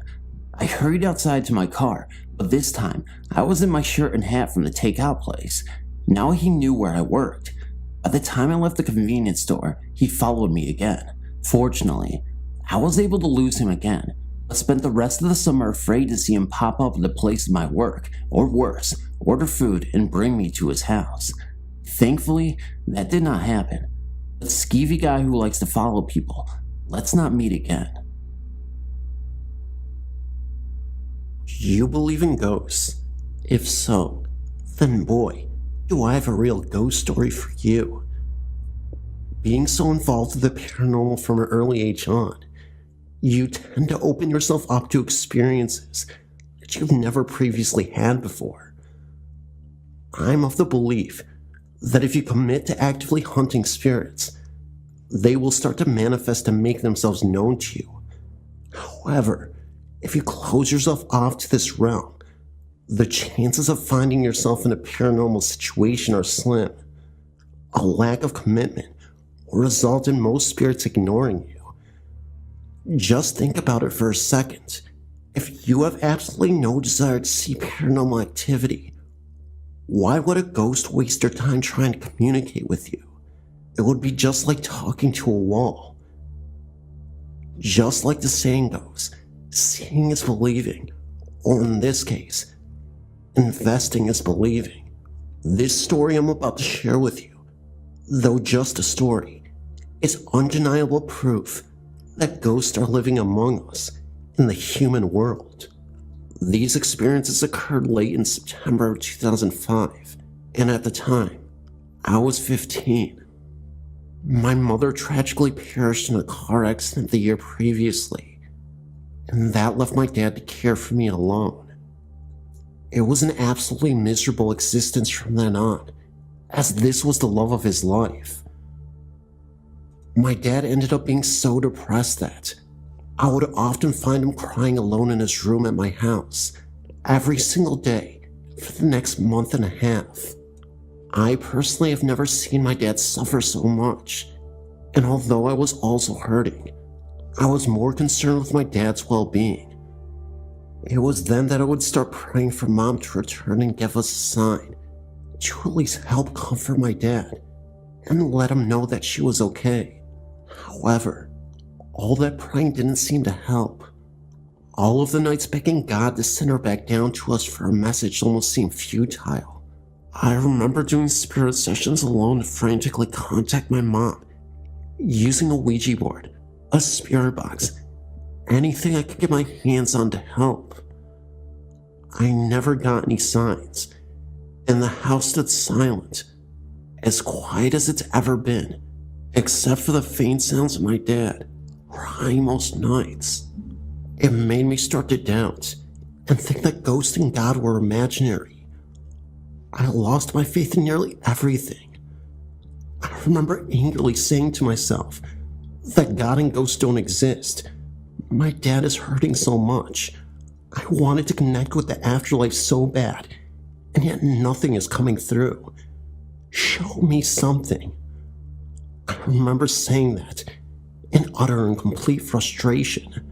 S2: I hurried outside to my car, but this time I was in my shirt and hat from the takeout place. Now he knew where I worked. By the time I left the convenience store, he followed me again. Fortunately, I was able to lose him again, but spent the rest of the summer afraid to see him pop up at the place of my work, or worse, order food and bring me to his house. Thankfully, that did not happen. But skeevy guy who likes to follow people, let's not meet again.
S1: You believe in ghosts? If so, then boy, do I have a real ghost story for you. Being so involved with the paranormal from an early age on, you tend to open yourself up to experiences that you've never previously had before. I'm of the belief that if you commit to actively hunting spirits, they will start to manifest and make themselves known to you. However, if you close yourself off to this realm, the chances of finding yourself in a paranormal situation are slim. A lack of commitment will result in most spirits ignoring you. Just think about it for a second. If you have absolutely no desire to see paranormal activity, why would a ghost waste their time trying to communicate with you? It would be just like talking to a wall. Just like the saying goes, seeing is believing, or in this case, investing is believing. This story I'm about to share with you, though just a story, is undeniable proof that ghosts are living among us in the human world. These experiences occurred late in September of 2005, and at the time, I was 15. My mother tragically perished in a car accident the year previously, and that left my dad to care for me alone. It was an absolutely miserable existence from then on, as this was the love of his life. My dad ended up being so depressed that I would often find him crying alone in his room at my house every single day for the next month and a half. I personally have never seen my dad suffer so much, and although I was also hurting, I was more concerned with my dad's well-being. It was then that I would start praying for Mom to return and give us a sign to at least help comfort my dad and let him know that she was okay. However, all that praying didn't seem to help. All of the nights begging God to send her back down to us for a message almost seemed futile. I remember doing spirit sessions alone to frantically contact my mom, using a Ouija board, a spirit box, anything I could get my hands on to help. I never got any signs, and the house stood silent, as quiet as it's ever been, except for the faint sounds of my dad crying most nights. It made me start to doubt and think that ghosts and God were imaginary. I lost my faith in nearly everything. I remember angrily saying to myself that God and ghosts don't exist. My dad is hurting so much. I wanted to connect with the afterlife so bad, and yet nothing is coming through. Show me something. I remember saying that in utter and complete frustration.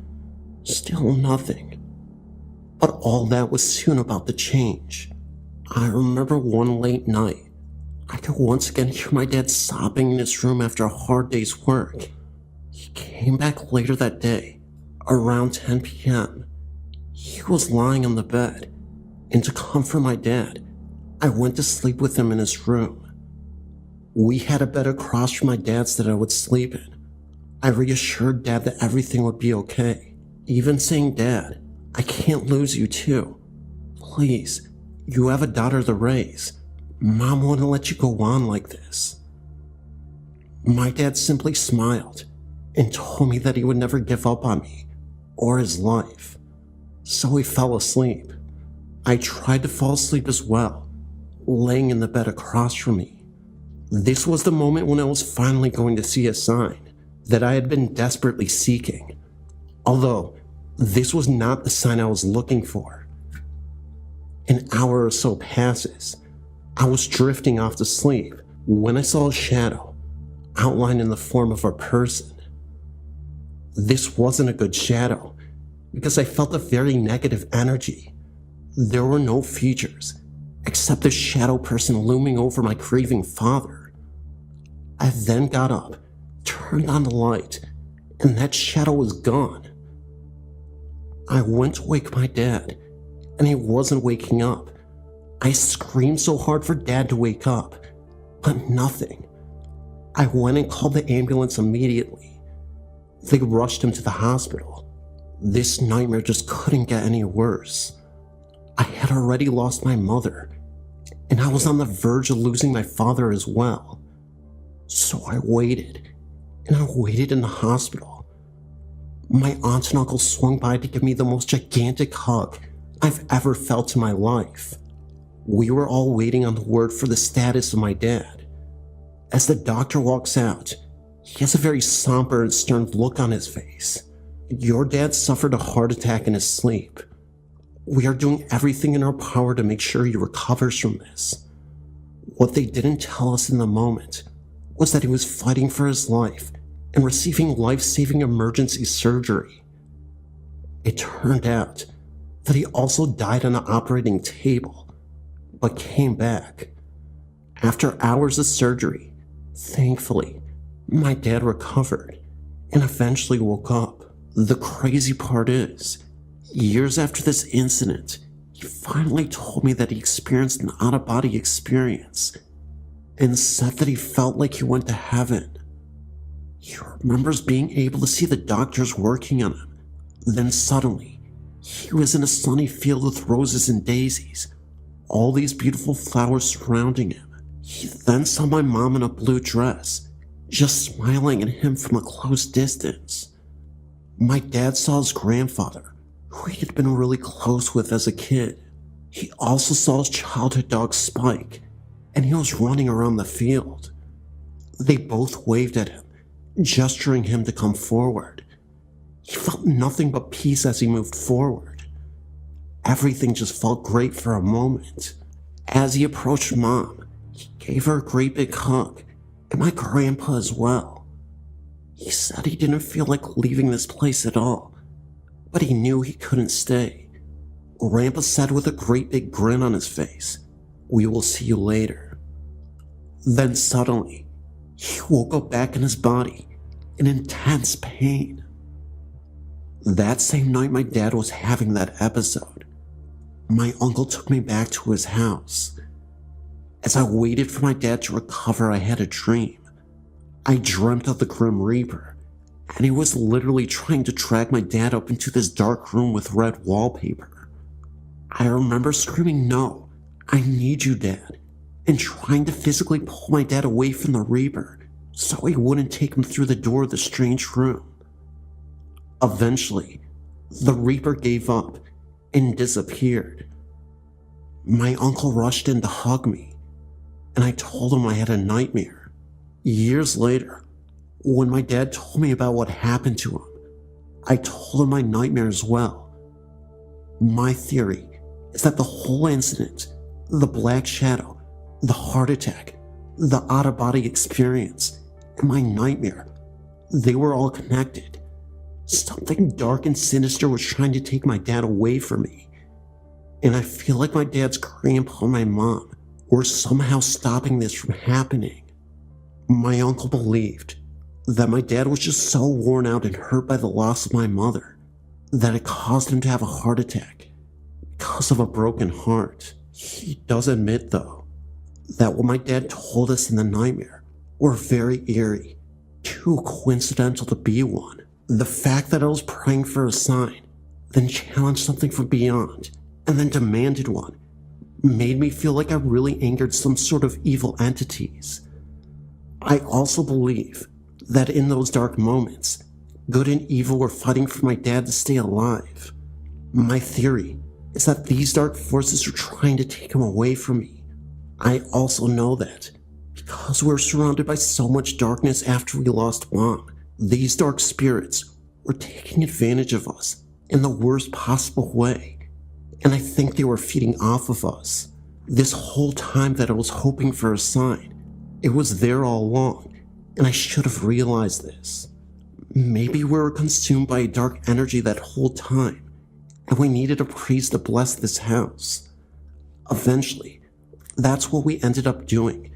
S1: Still nothing. But all that was soon about to change. I remember one late night, I could once again hear my dad sobbing in his room after a hard day's work. He came back later that day, around 10 p.m. He was lying on the bed, and to comfort my dad, I went to sleep with him in his room. We had a bed across from my dad's that I would sleep in. I reassured Dad that everything would be okay, even saying, "Dad, I can't lose you too. Please, you have a daughter to raise. Mom wouldn't let you go on like this." My dad simply smiled and told me that he would never give up on me or his life. So he fell asleep. I tried to fall asleep as well, laying in the bed across from me. This was the moment when I was finally going to see a sign that I had been desperately seeking. Although, this was not the sign I was looking for. An hour or so passes. I was drifting off to sleep when I saw a shadow, outlined in the form of a person. This wasn't a good shadow, because I felt a very negative energy. There were no features, except the shadow person looming over my grieving father. I then got up, turned on the light, and that shadow was gone. I went to wake my dad, and he wasn't waking up. I screamed so hard for Dad to wake up, but nothing. I went and called the ambulance immediately. They rushed him to the hospital. This nightmare just couldn't get any worse. I had already lost my mother, and I was on the verge of losing my father as well. So I waited, and I waited in the hospital. My aunt and uncle swung by to give me the most gigantic hug I've ever felt in my life. We were all waiting on the word for the status of my dad. As the doctor walks out, he has a very somber and stern look on his face. "Your dad suffered a heart attack in his sleep. We are doing everything in our power to make sure he recovers from this." What they didn't tell us in the moment was that he was fighting for his life and receiving life-saving emergency surgery. It turned out that he also died on the operating table, but came back. After hours of surgery, thankfully, my dad recovered and eventually woke up. The crazy part is, years after this incident, he finally told me that he experienced an out-of-body experience and said that he felt like he went to heaven. He remembers being able to see the doctors working on him. Then suddenly, he was in a sunny field with roses and daisies, all these beautiful flowers surrounding him. He then saw my mom in a blue dress, just smiling at him from a close distance. My dad saw his grandfather, who he had been really close with as a kid. He also saw his childhood dog Spike, and he was running around the field. They both waved at him, gesturing him to come forward. He felt nothing but peace as he moved forward. Everything just felt great for a moment. As he approached Mom, he gave her a great big hug, and my grandpa as well. He said he didn't feel like leaving this place at all, but he knew he couldn't stay. Grandpa said with a great big grin on his face, "We will see you later." Then suddenly, he woke up back in his body in intense pain. That same night my dad was having that episode, my uncle took me back to his house. As I waited for my dad to recover, I had a dream. I dreamt of the Grim Reaper, and he was literally trying to drag my dad up into this dark room with red wallpaper. I remember screaming, "No, I need you, Dad," and trying to physically pull my dad away from the Reaper so he wouldn't take him through the door of the strange room. Eventually, the Reaper gave up and disappeared. My uncle rushed in to hug me, and I told him I had a nightmare. Years later, when my dad told me about what happened to him, I told him my nightmare as well. My theory is that the whole incident, the black shadow, the heart attack, the out-of-body experience, and my nightmare, they were all connected. Something dark and sinister was trying to take my dad away from me, and I feel like my dad's grandpa and my mom were somehow stopping this from happening. My uncle believed that my dad was just so worn out and hurt by the loss of my mother that it caused him to have a heart attack because of a broken heart. He does admit, though, that what my dad told us in the nightmare were very eerie, too coincidental to be one. The fact that I was praying for a sign, then challenged something from beyond, and then demanded one, made me feel like I really angered some sort of evil entities. I also believe that in those dark moments, good and evil were fighting for my dad to stay alive. My theory is that these dark forces are trying to take him away from me. I also know that because we're surrounded by so much darkness after we lost Mom, these dark spirits were taking advantage of us in the worst possible way, and I think they were feeding off of us. This whole time that I was hoping for a sign, it was there all along, and I should have realized this. Maybe we were consumed by a dark energy that whole time, and we needed a priest to bless this house. Eventually, that's what we ended up doing,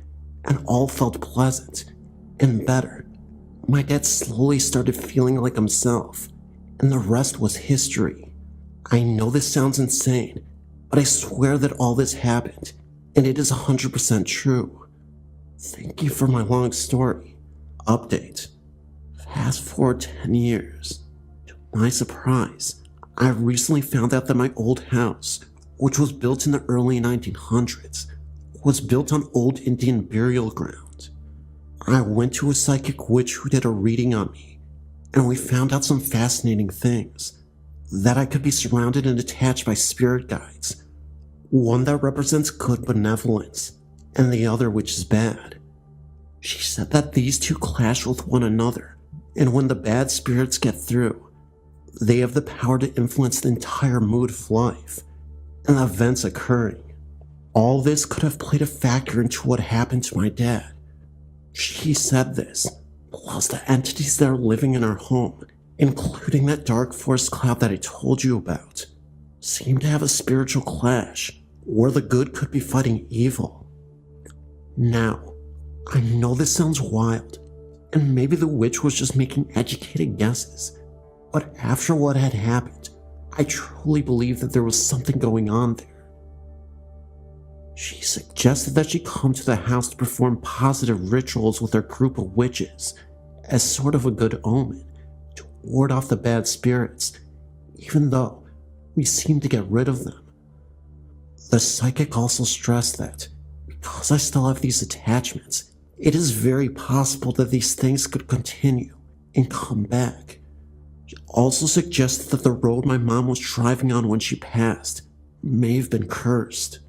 S1: and all felt pleasant and better. My dad slowly started feeling like himself, and the rest was history. I know this sounds insane, but I swear that all this happened, and it is 100% true. Thank you for my long story. Update. Fast forward 10 years. To my surprise, I recently found out that my old house, which was built in the early 1900s, was built on old Indian burial ground. I went to a psychic witch who did a reading on me, and we found out some fascinating things. That I could be surrounded and attached by spirit guides, one that represents good benevolence, and the other which is bad. She said that these two clash with one another, and when the bad spirits get through, they have the power to influence the entire mood of life and the events occurring. All this could have played a factor into what happened to my dad. She said this, plus the entities that are living in our home, including that dark forest cloud that I told you about, seem to have a spiritual clash where the good could be fighting evil. Now, I know this sounds wild, and maybe the witch was just making educated guesses, but after what had happened, I truly believe that there was something going on there. She suggested that she come to the house to perform positive rituals with her group of witches as sort of a good omen to ward off the bad spirits, even though we seemed to get rid of them. The psychic also stressed that because I still have these attachments, it is very possible that these things could continue and come back. She also suggested that the road my mom was driving on when she passed may have been cursed.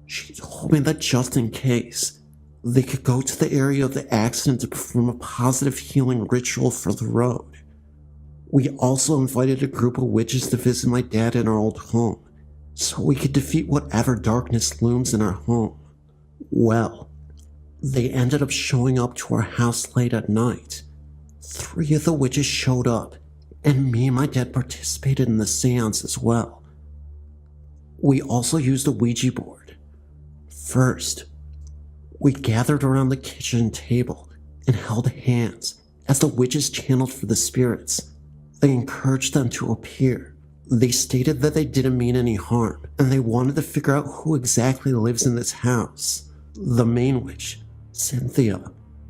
S1: She told me that just in case, they could go to the area of the accident to perform a positive healing ritual for the road. We also invited a group of witches to visit my dad in our old home, so we could defeat whatever darkness looms in our home. Well, they ended up showing up to our house late at night. 3 of the witches showed up, and me and my dad participated in the seance as well. We also used a Ouija board. First, we gathered around the kitchen table and held hands as the witches channeled for the spirits. They encouraged them to appear. They stated that they didn't mean any harm, and they wanted to figure out who exactly lives in this house. The main witch, Cynthia,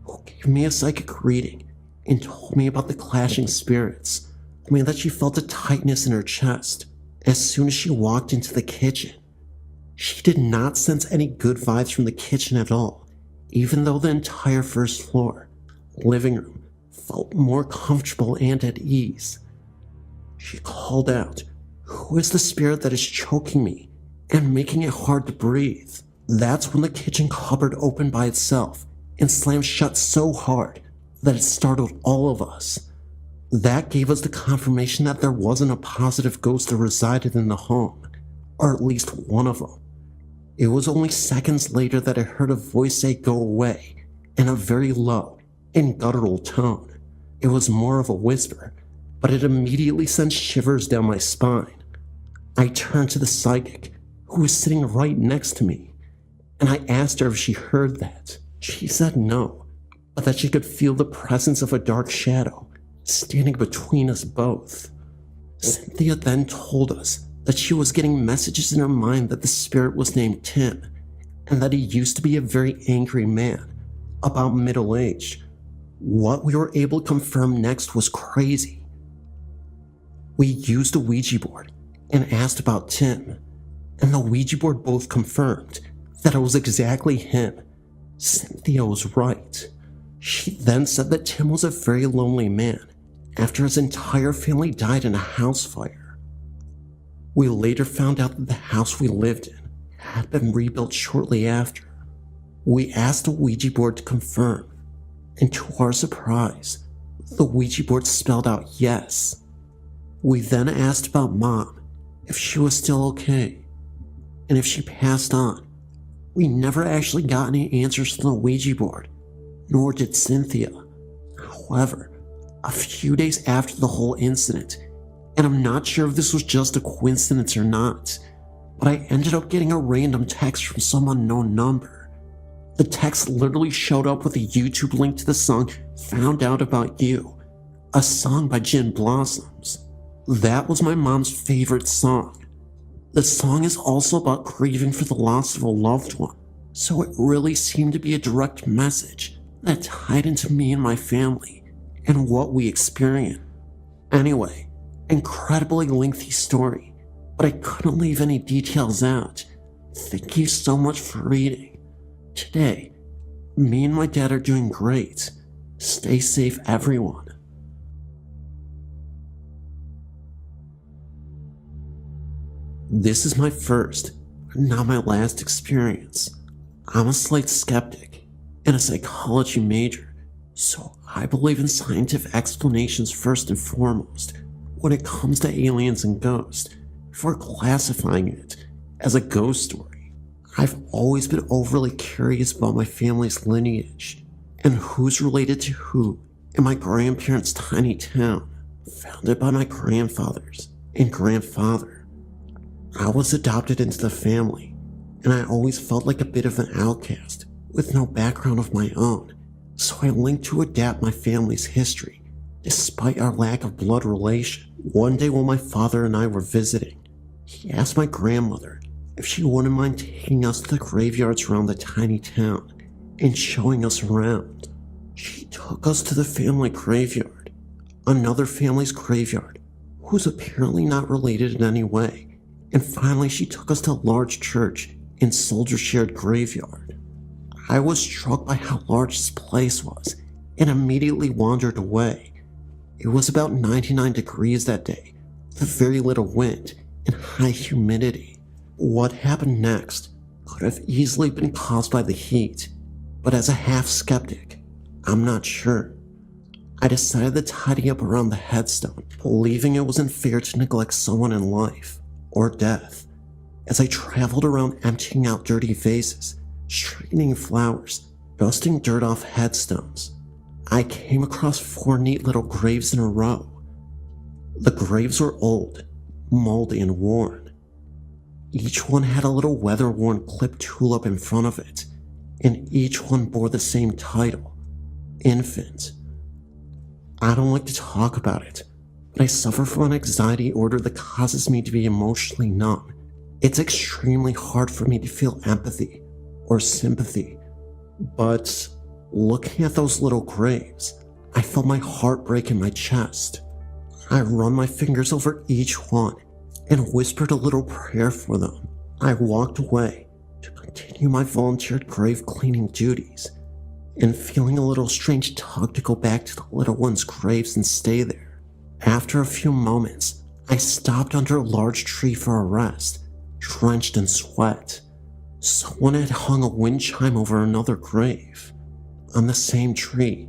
S1: who gave me a psychic reading, and told me about the clashing spirits. I mean, that she felt a tightness in her chest as soon as she walked into the kitchen. She did not sense any good vibes from the kitchen at all, even though the entire first floor, living room, felt more comfortable and at ease. She called out, "Who is the spirit that is choking me and making it hard to breathe?" That's when the kitchen cupboard opened by itself and slammed shut so hard that it startled all of us. That gave us the confirmation that there wasn't a positive ghost that resided in the home, or at least one of them. It was only seconds later that I heard a voice say "go away" in a very low and guttural tone. It was more of a whisper, but it immediately sent shivers down my spine. I turned to the psychic, who was sitting right next to me, and I asked her if she heard that. She said no, but that she could feel the presence of a dark shadow standing between us both. Cynthia then told us that she was getting messages in her mind that the spirit was named Tim, and that he used to be a very angry man, about middle-aged. What we were able to confirm next was crazy. We used a Ouija board and asked about Tim, and the Ouija board both confirmed that it was exactly him. Cynthia was right. She then said that Tim was a very lonely man after his entire family died in a house fire. We later found out that the house we lived in had been rebuilt shortly after. We asked the Ouija board to confirm, and to our surprise, the Ouija board spelled out yes. We then asked about Mom, if she was still okay, and if she passed on. We never actually got any answers from the Ouija board, nor did Cynthia. However, a few days after the whole incident, and I'm not sure if this was just a coincidence or not, but I ended up getting a random text from some unknown number. The text literally showed up with a YouTube link to the song "Found Out About You," a song by Gin Blossoms. That was my mom's favorite song. The song is also about grieving for the loss of a loved one, so it really seemed to be a direct message that tied into me and my family and what we experienced. Anyway, incredibly lengthy story, but I couldn't leave any details out. Thank you so much for reading. Today, me and my dad are doing great. Stay safe, everyone. This is my first, but not my last experience. I'm a slight skeptic and a psychology major, so I believe in scientific explanations first and foremost when it comes to aliens and ghosts, before classifying it as a ghost story. I've always been overly curious about my family's lineage and who's related to who in my grandparents' tiny town, founded by my grandfathers and grandfather. I was adopted into the family, and I always felt like a bit of an outcast with no background of my own, so I linked to adapt my family's history, despite our lack of blood relation. One day while my father and I were visiting, he asked my grandmother if she wouldn't mind taking us to the graveyards around the tiny town and showing us around. She took us to the family graveyard, another family's graveyard, who's apparently not related in any way, and finally she took us to a large church in Soldier Shared Graveyard. I was struck by how large this place was and immediately wandered away. It was about 99 degrees that day, with very little wind and high humidity. What happened next could have easily been caused by the heat, but as a half-skeptic, I'm not sure. I decided to tidy up around the headstone, believing it wasn't fair to neglect someone in life or death. As I traveled around emptying out dirty vases, straightening flowers, dusting dirt off headstones, I came across 4 neat little graves in a row. The graves were old, moldy, and worn. Each one had a little weather-worn clipped tulip in front of it, and each one bore the same title, Infant. I don't like to talk about it, but I suffer from an anxiety disorder that causes me to be emotionally numb. It's extremely hard for me to feel empathy or sympathy, but looking at those little graves, I felt my heart break in my chest. I run my fingers over each one and whispered a little prayer for them. I walked away to continue my volunteered grave cleaning duties, and feeling a little strange tug to go back to the little ones' graves and stay there. After a few moments, I stopped under a large tree for a rest, drenched in sweat. Someone had hung a wind chime over another grave. On the same tree,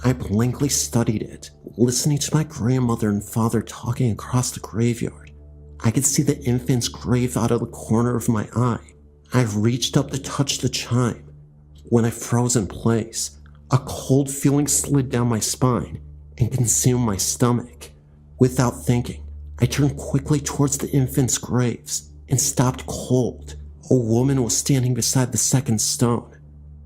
S1: I blankly studied it, listening to my grandmother and father talking across the graveyard. I could see the infant's grave out of the corner of my eye. I reached up to touch the chime. When I froze in place, a cold feeling slid down my spine and consumed my stomach. Without thinking, I turned quickly towards the infant's graves and stopped cold. A woman was standing beside the second stone.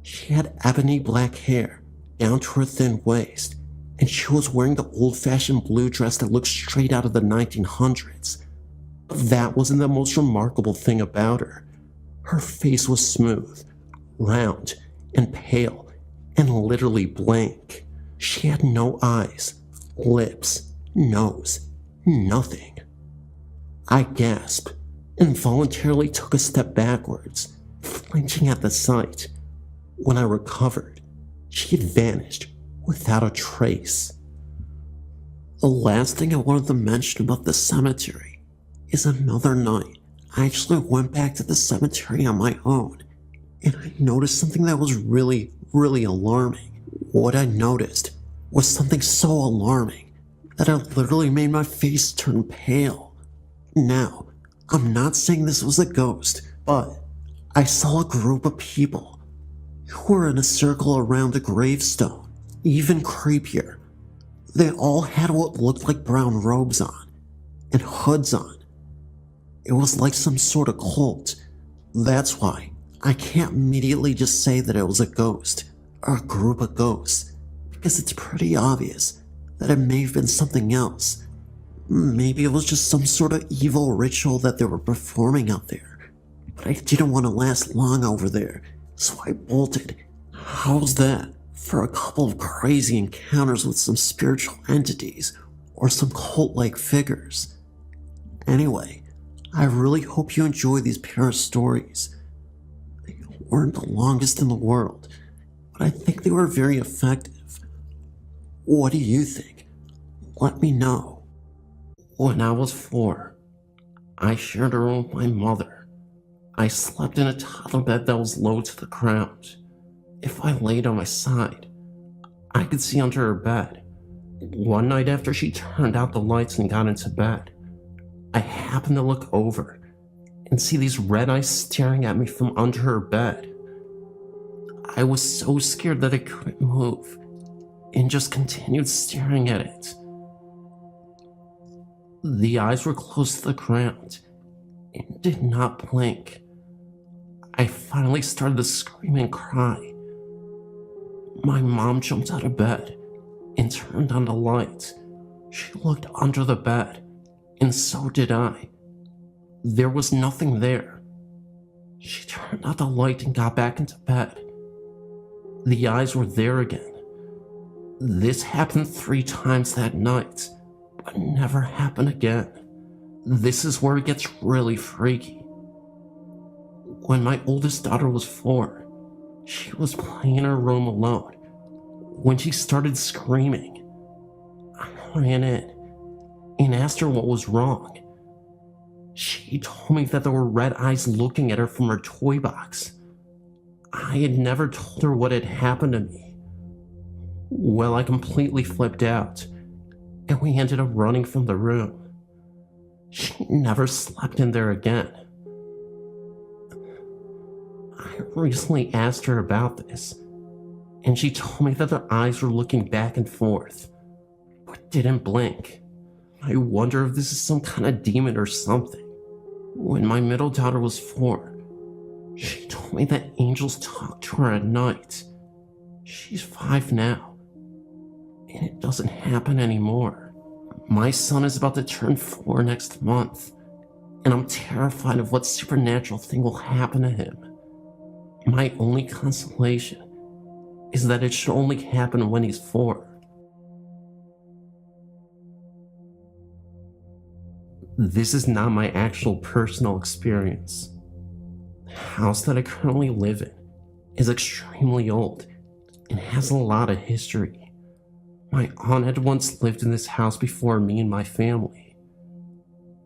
S1: She had ebony black hair down to her thin waist, and she was wearing the old-fashioned blue dress that looked straight out of the 1900s. But that wasn't the most remarkable thing about her. Her face was smooth, round, and pale, and literally blank. She had no eyes, lips, nose, nothing. I gasped, involuntarily took a step backwards, flinching at the sight. When I recovered, she had vanished without a trace. The last thing I wanted to mention about the cemetery is another night I actually went back to the cemetery on my own, and I noticed something that was really alarming. What I noticed was something so alarming that it literally made my face turn pale. Now, I'm not saying this was a ghost, but I saw a group of people who were in a circle around a gravestone. Even creepier, they all had what looked like brown robes on and hoods on. It was like some sort of cult. That's why I can't immediately just say that it was a ghost or a group of ghosts, because it's pretty obvious that it may have been something else. Maybe it was just some sort of evil ritual that they were performing out there. But I didn't want to last long over there, so I bolted. How's that for a couple of crazy encounters with some spiritual entities or some cult-like figures? Anyway, I really hope you enjoy these pair of stories. They weren't the longest in the world, but I think they were very effective. What do you think? Let me know. When I was 4, I shared a room with my mother. I slept in a toddler bed that was low to the ground. If I laid on my side, I could see under her bed. One night after she turned out the lights and got into bed, I happened to look over and see these red eyes staring at me from under her bed. I was so scared that I couldn't move and just continued staring at it. The eyes were close to the ground and did not blink. I finally started to scream and cry. My mom jumped out of bed and turned on the light. She looked under the bed, and so did I. There was nothing there. She turned out the light and got back into bed. The eyes were there again. This happened 3 times that night, but never happened again. This is where it gets really freaky. When my oldest daughter was 4, she was playing in her room alone. When she started screaming, I ran in and asked her what was wrong. She told me that there were red eyes looking at her from her toy box. I had never told her what had happened to me. Well, I completely flipped out, and we ended up running from the room. She never slept in there again. I recently asked her about this, and she told me that their eyes were looking back and forth, but didn't blink. I wonder if this is some kind of demon or something. When my middle daughter was 4, she told me that angels talk to her at night. She's 5 now, and it doesn't happen anymore. My son is about to turn 4 next month, and I'm terrified of what supernatural thing will happen to him. My only consolation is that it should only happen when he's 4. This is not my actual personal experience. The house that I currently live in is extremely old and has a lot of history. My aunt had once lived in this house before me and my family.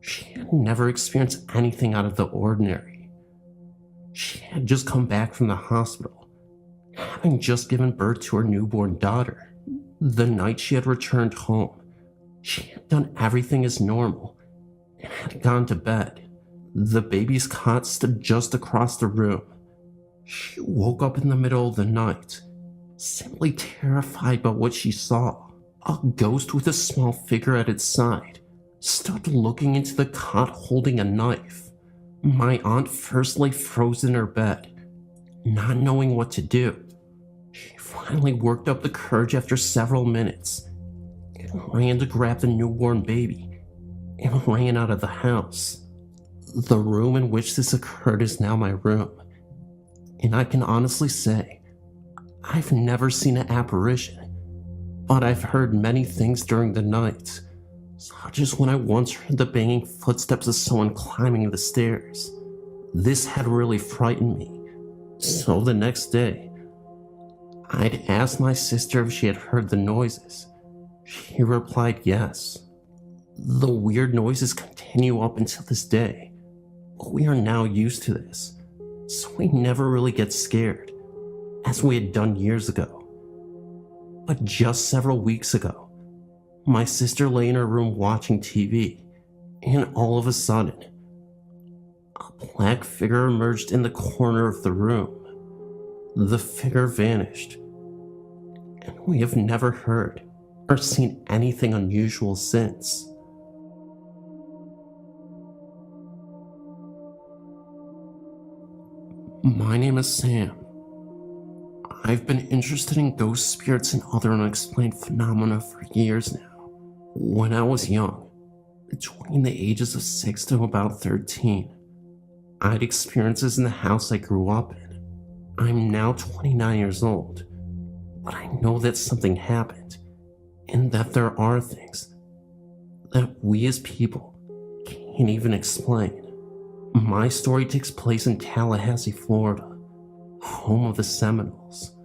S1: She had never experienced anything out of the ordinary. She had just come back from the hospital, having just given birth to her newborn daughter. The night she had returned home, she had done everything as normal and had gone to bed. The baby's cot stood just across the room. She woke up in the middle of the night, simply terrified by what she saw. A ghost with a small figure at its side stood looking into the cot holding a knife. My aunt first lay frozen in her bed, not knowing what to do. She finally worked up the courage after several minutes and ran to grab the newborn baby and ran out of the house. The room in which this occurred is now my room, and I can honestly say I've never seen an apparition, but I've heard many things during the night, such as when I once heard the banging footsteps of someone climbing the stairs. This had really frightened me, so the next day, I'd asked my sister if she had heard the noises. She replied yes. The weird noises continue up until this day, but we are now used to this, so we never really get scared, as we had done years ago. But just several weeks ago, my sister lay in her room watching TV, and all of a sudden, a black figure emerged in the corner of the room. The figure vanished, and we have never heard or seen anything unusual since. My name is Sam. I've been interested in ghost spirits and other unexplained phenomena for years now. When I was young, between the ages of 6 to about 13, I had experiences in the house I grew up in. I'm now 29 years old, but I know that something happened, and that there are things that we as people can't even explain. My story takes place in Tallahassee, Florida, home of the Seminoles.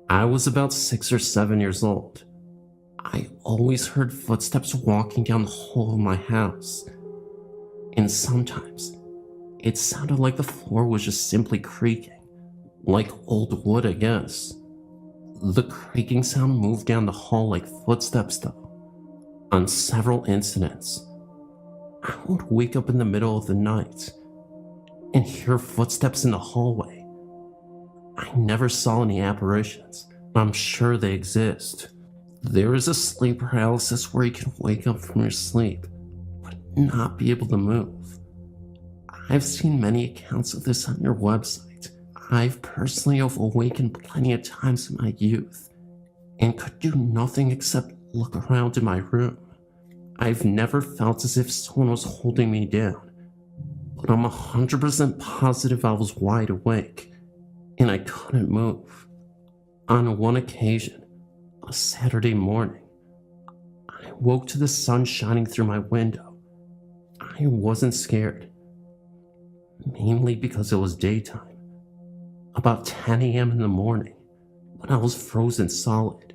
S1: I was about 6 or 7 years old. I always heard footsteps walking down the hall of my house, and sometimes it sounded like the floor was just simply creaking, like old wood, I guess. The creaking sound moved down the hall like footsteps though. On several incidents, I would wake up in the middle of the night and hear footsteps in the hallway. I never saw any apparitions, but I'm sure they exist. There is a sleep paralysis where you can wake up from your sleep, but not be able to move. I've seen many accounts of this on your website. I've personally awakened plenty of times in my youth, and could do nothing except look around in my room. I've never felt as if someone was holding me down, but I'm 100% positive I was wide awake, and I couldn't move. On one occasion, a Saturday morning, I woke to the sun shining through my window. I wasn't scared, mainly because it was daytime, about 10 a.m. in the morning, but I was frozen solid.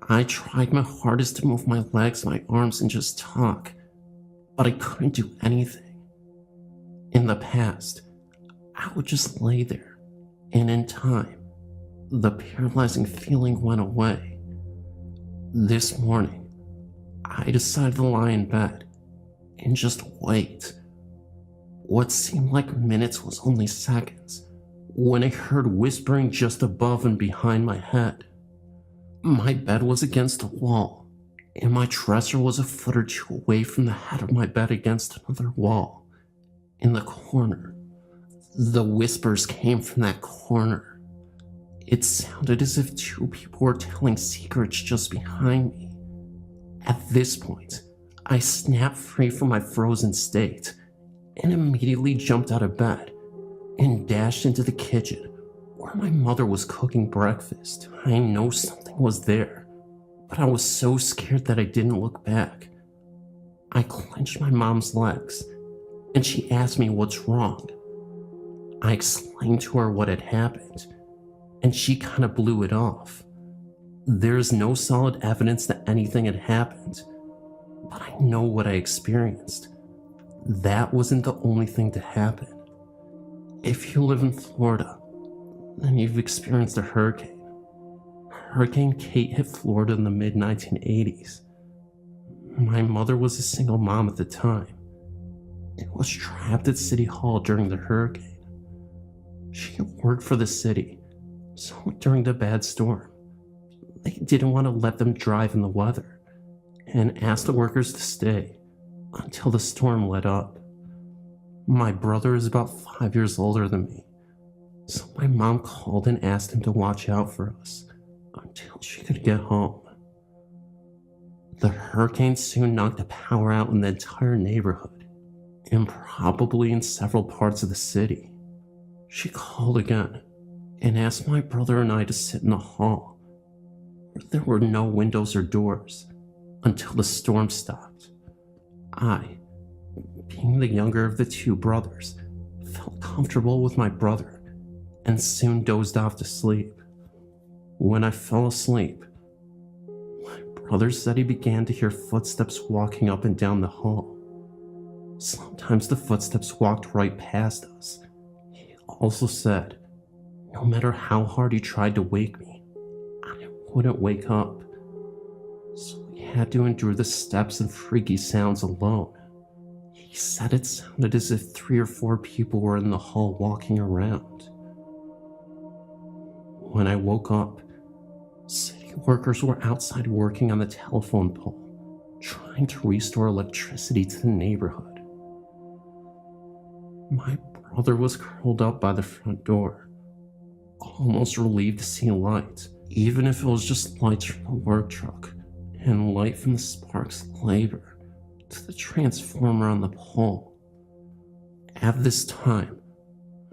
S1: I tried my hardest to move my legs, my arms, and just talk, but I couldn't do anything. In the past, I would just lay there, and in time, the paralyzing feeling went away. This morning, I decided to lie in bed and just wait. What seemed like minutes was only seconds when I heard whispering just above and behind my head. My bed was against the wall, and my dresser was a foot or two away from the head of my bed against another wall. In the corner, the whispers came from that corner. It sounded as if two people were telling secrets just behind me. At this point, I snapped free from my frozen state and immediately jumped out of bed and dashed into the kitchen where my mother was cooking breakfast. I know something was there, but I was so scared that I didn't look back. I clenched my mom's legs, and she asked me what's wrong. I explained to her what had happened, and she kind of blew it off. There's no solid evidence that anything had happened, but I know what I experienced. That wasn't the only thing to happen. If you live in Florida, then you've experienced a hurricane. Hurricane Kate hit Florida in the mid-1980s. My mother was a single mom at the time and was trapped at City Hall during the hurricane. She worked for the city, so during the bad storm, they didn't want to let them drive in the weather and asked the workers to stay until the storm let up. My brother is about 5 years older than me, so my mom called and asked him to watch out for us until she could get home. The hurricane soon knocked the power out in the entire neighborhood, and probably in several parts of the city. She called again and asked my brother and I to sit in the hall, where there were no windows or doors, until the storm stopped. I, being the younger of the two brothers, felt comfortable with my brother and soon dozed off to sleep. When I fell asleep, my brother said he began to hear footsteps walking up and down the hall. Sometimes the footsteps walked right past us. He also said, no matter how hard he tried to wake me, I wouldn't wake up. So we had to endure the steps and freaky sounds alone. He said it sounded as if 3 or 4 people were in the hall walking around. When I woke up, city workers were outside working on the telephone pole, trying to restore electricity to the neighborhood. My brother was curled up by the front door, almost relieved to see light, even if it was just lights from the work truck and light from the sparks of labor to the transformer on the pole. At this time,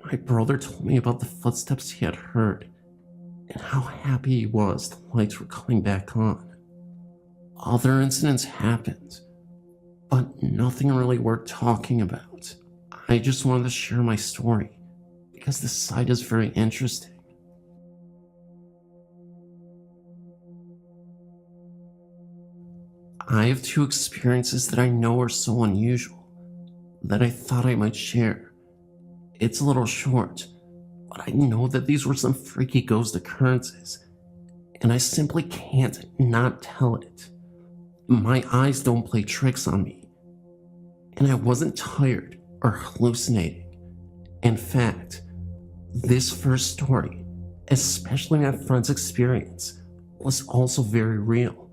S1: my brother told me about the footsteps he had heard and how happy he was the lights were coming back on. Other incidents happened, but nothing really worth talking about. I just wanted to share my story because the site is very interesting. I have 2 experiences that I know are so unusual that I thought I might share. It's a little short, but I know that these were some freaky ghost occurrences, and I simply can't not tell it. My eyes don't play tricks on me, and I wasn't tired or hallucinating. In fact, this first story, especially my friend's experience, was also very real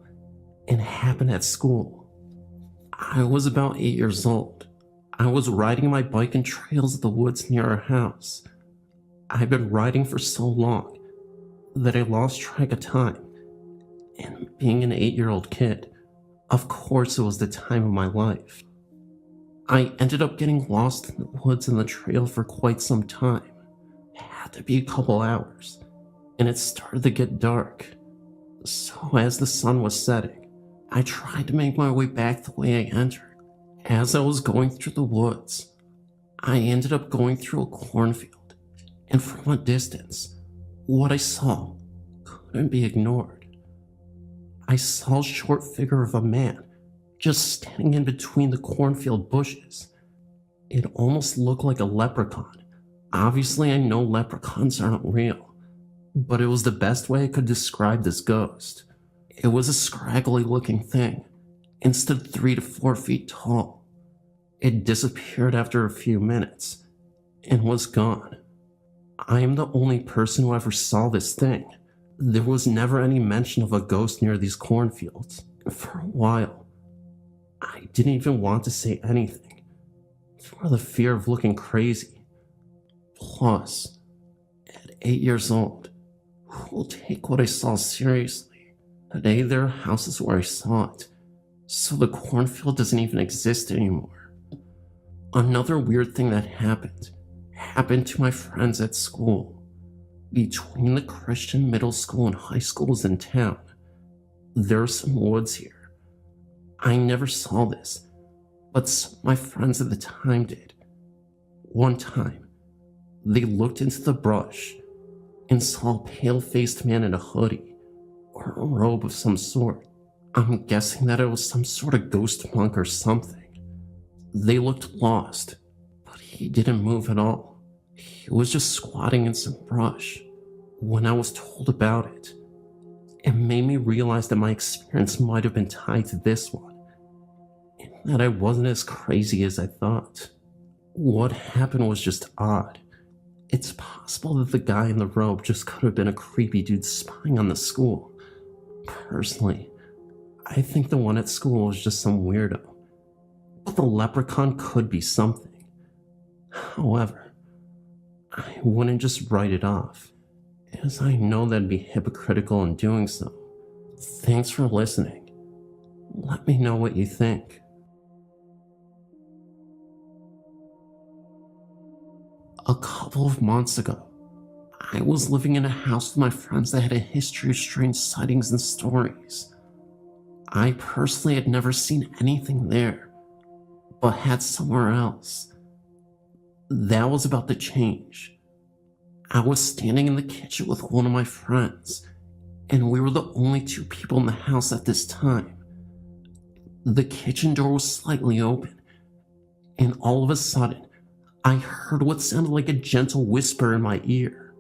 S1: and happened at school. I was about 8 years old. I was riding my bike in trails of the woods near our house. I'd been riding for so long that I lost track of time. And being an 8-year-old kid, of course it was the time of my life. I ended up getting lost in the woods and the trail for quite some time. It had to be a couple hours, and it started to get dark. So as the sun was setting, I tried to make my way back the way I entered. As I was going through the woods, I ended up going through a cornfield, and from a distance, what I saw couldn't be ignored. I saw a short figure of a man just standing in between the cornfield bushes. It almost looked like a leprechaun. Obviously, I know leprechauns aren't real, but it was the best way I could describe this ghost. It was a scraggly looking thing and stood 3 to 4 feet tall. It disappeared after a few minutes and was gone. I am the only person who ever saw this thing. There was never any mention of a ghost near these cornfields. For a while, I didn't even want to say anything for the fear of looking crazy. Plus, at 8 years old, who will take what I saw seriously? Today there are houses where I saw it, so the cornfield doesn't even exist anymore. Another weird thing that happened to my friends at school. Between the Christian middle school and high schools in town, there are some woods here. I never saw this,
S4: but some of my friends at the time did. One time, they looked into the brush and saw a pale-faced man in a hoodie or a robe of some sort. I'm guessing that it was some sort of ghost monk or something. They looked lost, but he didn't move at all. He was just squatting in some brush. When I was told about it, it made me realize that my experience might have been tied to this one, and that I wasn't as crazy as I thought. What happened was just odd. It's possible that the guy in the robe just could have been a creepy dude spying on the school. Personally, I think the one at school was just some weirdo, but the leprechaun could be something. However, I wouldn't just write it off, as I know that'd be hypocritical in doing so. Thanks for listening. Let me know what you think. A couple of months ago, I was living in a house with my friends that had a history of strange sightings and stories. I personally had never seen anything there, but had somewhere else. That was about to change. I was standing in the kitchen with one of my friends, and we were the only two people in the house at this time. The kitchen door was slightly open, and all of a sudden, I heard what sounded like a gentle whisper in my ear.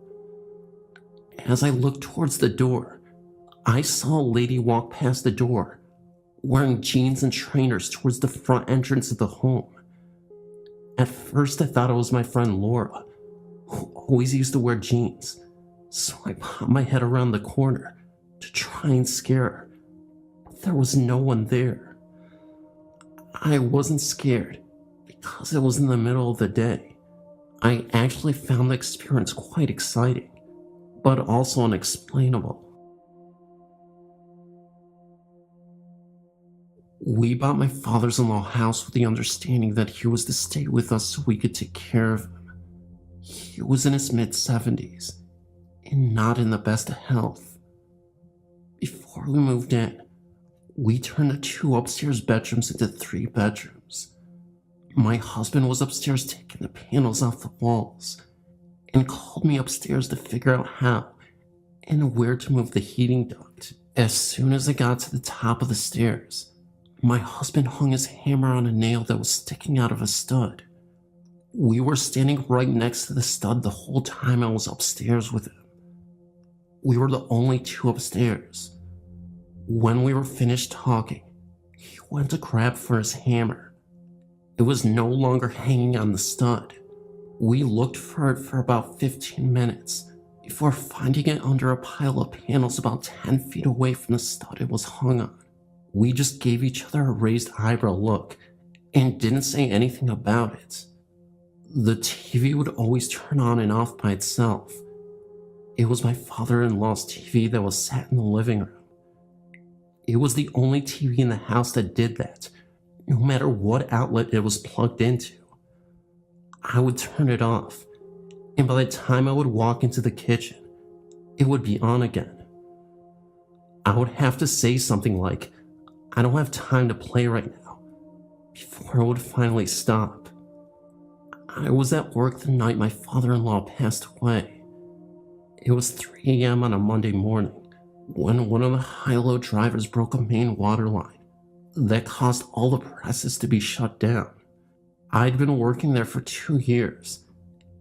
S4: As I looked towards the door, I saw a lady walk past the door, wearing jeans and trainers towards the front entrance of the home. At first I thought it was my friend Laura, who always used to wear jeans, so I popped my head around the corner to try and scare her, but there was no one there. I wasn't scared because it was in the middle of the day. I actually found the experience quite exciting, but also unexplainable. We bought my father's-in-law house with the understanding that he was to stay with us so we could take care of him. He was in his mid-70s and not in the best of health. Before we moved in, we turned the 2 upstairs bedrooms into 3 bedrooms. My husband was upstairs taking the panels off the walls and called me upstairs to figure out how and where to move the heating duct. As soon as I got to the top of the stairs, my husband hung his hammer on a nail that was sticking out of a stud. We were standing right next to the stud the whole time I was upstairs with him. We were the only 2 upstairs. When we were finished talking, he went to grab for his hammer. It was no longer hanging on the stud. We looked for it for about 15 minutes before finding it under a pile of panels about 10 feet away from the stud it was hung on. We just gave each other a raised eyebrow look and didn't say anything about it. The TV would always turn on and off by itself. It was my father-in-law's TV that was sat in the living room. It was the only TV in the house that did that, no matter what outlet it was plugged into. I would turn it off, and by the time I would walk into the kitchen, it would be on again. I would have to say something like, "I don't have time to play right now," before it would finally stop. I was at work the night my father-in-law passed away. It was 3 a.m. on a Monday morning when one of the high-low drivers broke a main water line that caused all the presses to be shut down. I'd been working there for 2 years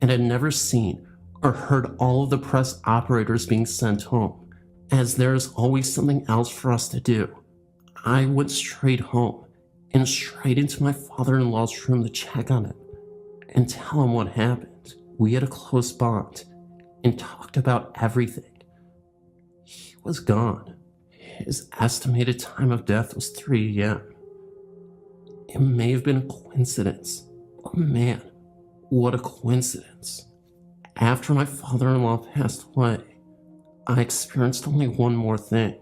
S4: and had never seen or heard all of the press operators being sent home, as there is always something else for us to do. I went straight home and straight into my father-in-law's room to check on him and tell him what happened. We had a close bond and talked about everything. He was gone. His estimated time of death was 3 a.m. It may have been a coincidence, but man, what a coincidence. After my father-in-law passed away, I experienced only one more thing.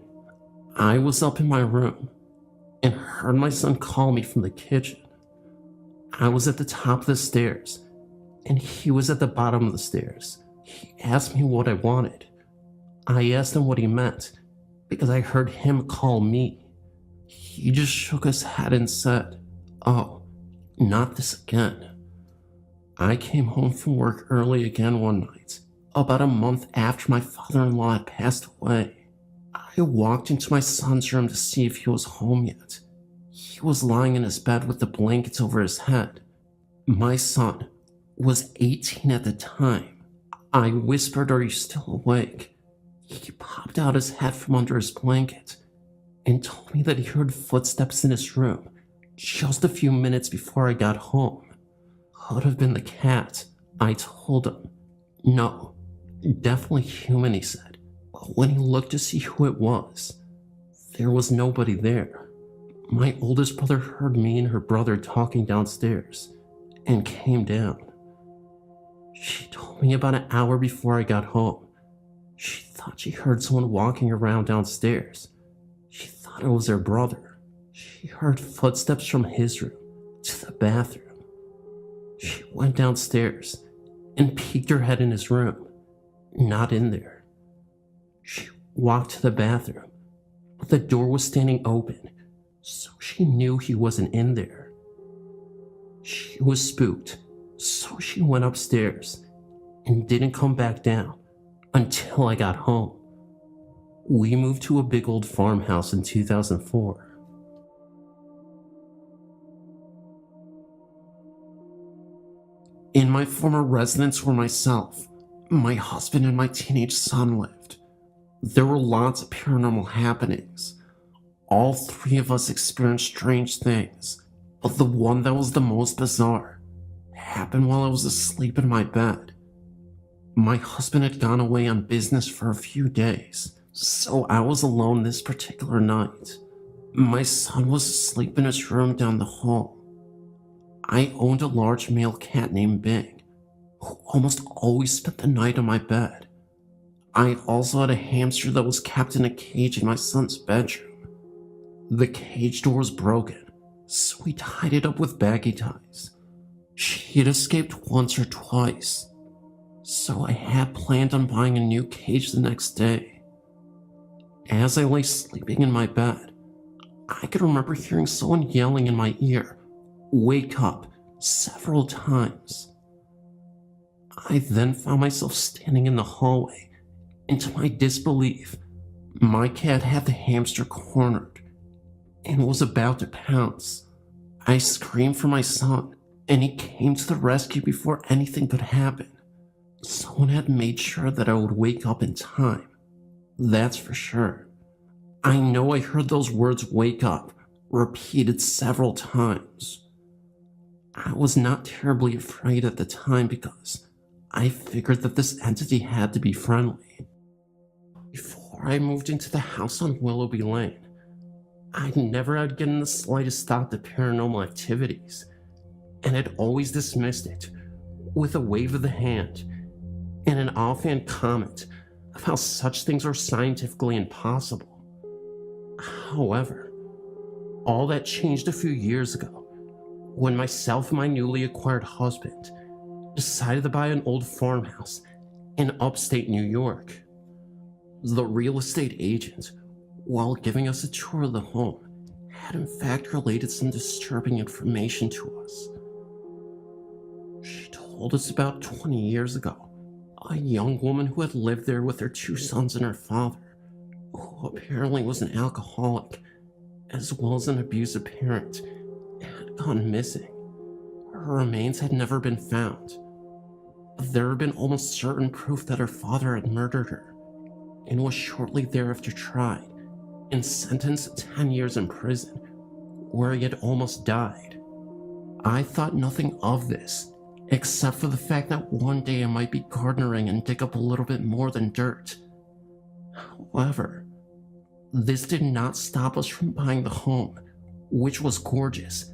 S4: I was up in my room and heard my son call me from the kitchen. I was at the top of the stairs, and he was at the bottom of the stairs. He asked me what I wanted. I asked him what he meant, because I heard him call me. He just shook his head and said, "Oh, Not this again. I came home from work early again one night, about a month after my father-in-law had passed away. I walked into my son's room to see if he was home yet. He was lying in his bed with the blankets over his head. My son was 18 at the time. I whispered, "Are you still awake?" He popped out his head from under his blanket and told me that he heard footsteps in his room just a few minutes before I got home. Could have been the cat, I told him. No, definitely human, he said. But when he looked to see who it was, there was nobody there. My oldest brother heard me and her brother talking downstairs and came down. She told me about an hour before I got home. She thought she heard someone walking around downstairs. She thought it was her brother. She heard footsteps from his room to the bathroom. She went downstairs and peeked her head in his room. Not in there. She walked to the bathroom, but the door was standing open, so she knew he wasn't in there. She was spooked, so she went upstairs and didn't come back down until I got home. We moved to a big old farmhouse in 2004. In my former residence were myself, my husband, and my teenage son lived. There were lots of paranormal happenings. All three of us experienced strange things, but the one that was the most bizarre happened while I was asleep in my bed. My husband had gone away on business for a few days, so I was alone this particular night. My son was asleep in his room down the hall. I owned a large male cat named Bing, who almost always spent the night on my bed. I also had a hamster that was kept in a cage in my son's bedroom. The cage door was broken, so we tied it up with baggy ties. She had escaped once or twice, so I had planned on buying a new cage the next day. As I lay sleeping in my bed, I could remember hearing someone yelling in my ear, "Wake up," several times. I then found myself standing in the hallway, and to my disbelief, my cat had the hamster cornered and was about to pounce. I screamed for my son, and he came to the rescue before anything could happen. Someone had made sure that I would wake up in time. That's for sure. I know I heard those words "wake up" repeated several times. I was not terribly afraid at the time because I figured that this entity had to be friendly. Before I moved into the house on Willoughby Lane, I never had given the slightest thought to paranormal activities, and had always dismissed it with a wave of the hand and an offhand comment of how such things are scientifically impossible. However, all that changed a few years ago when myself and my newly acquired husband decided to buy an old farmhouse in upstate New York. The real estate agent, while giving us a tour of the home, had in fact related some disturbing information to us. She told us about 20 years ago, a young woman who had lived there with her 2 sons and her father, who apparently was an alcoholic as well as an abusive parent, had gone missing. Her remains had never been found. There had been almost certain proof that her father had murdered her, and was shortly thereafter tried and sentenced to 10 years in prison, where he had almost died. I thought nothing of this, except for the fact that one day I might be gardening and dig up a little bit more than dirt. However, this did not stop us from buying the home, which was gorgeous,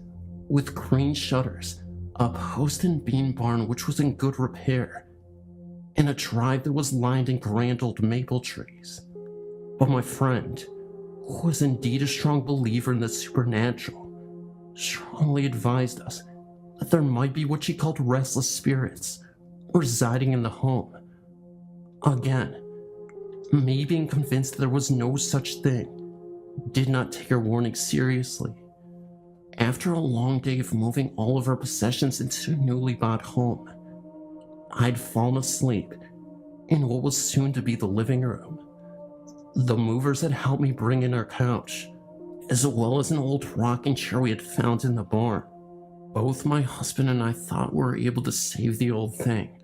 S4: with green shutters, a post and beam barn which was in good repair, and a drive that was lined in grand old maple trees. But my friend, who was indeed a strong believer in the supernatural, strongly advised us that there might be what she called restless spirits residing in the home. Again, me being convinced that there was no such thing did not take her warning seriously. After a long day of moving all of our possessions into a newly bought home, I'd fallen asleep in what was soon to be the living room. The movers had helped me bring in our couch, as well as an old rocking chair we had found in the barn. Both my husband and I thought we were able to save the old thing,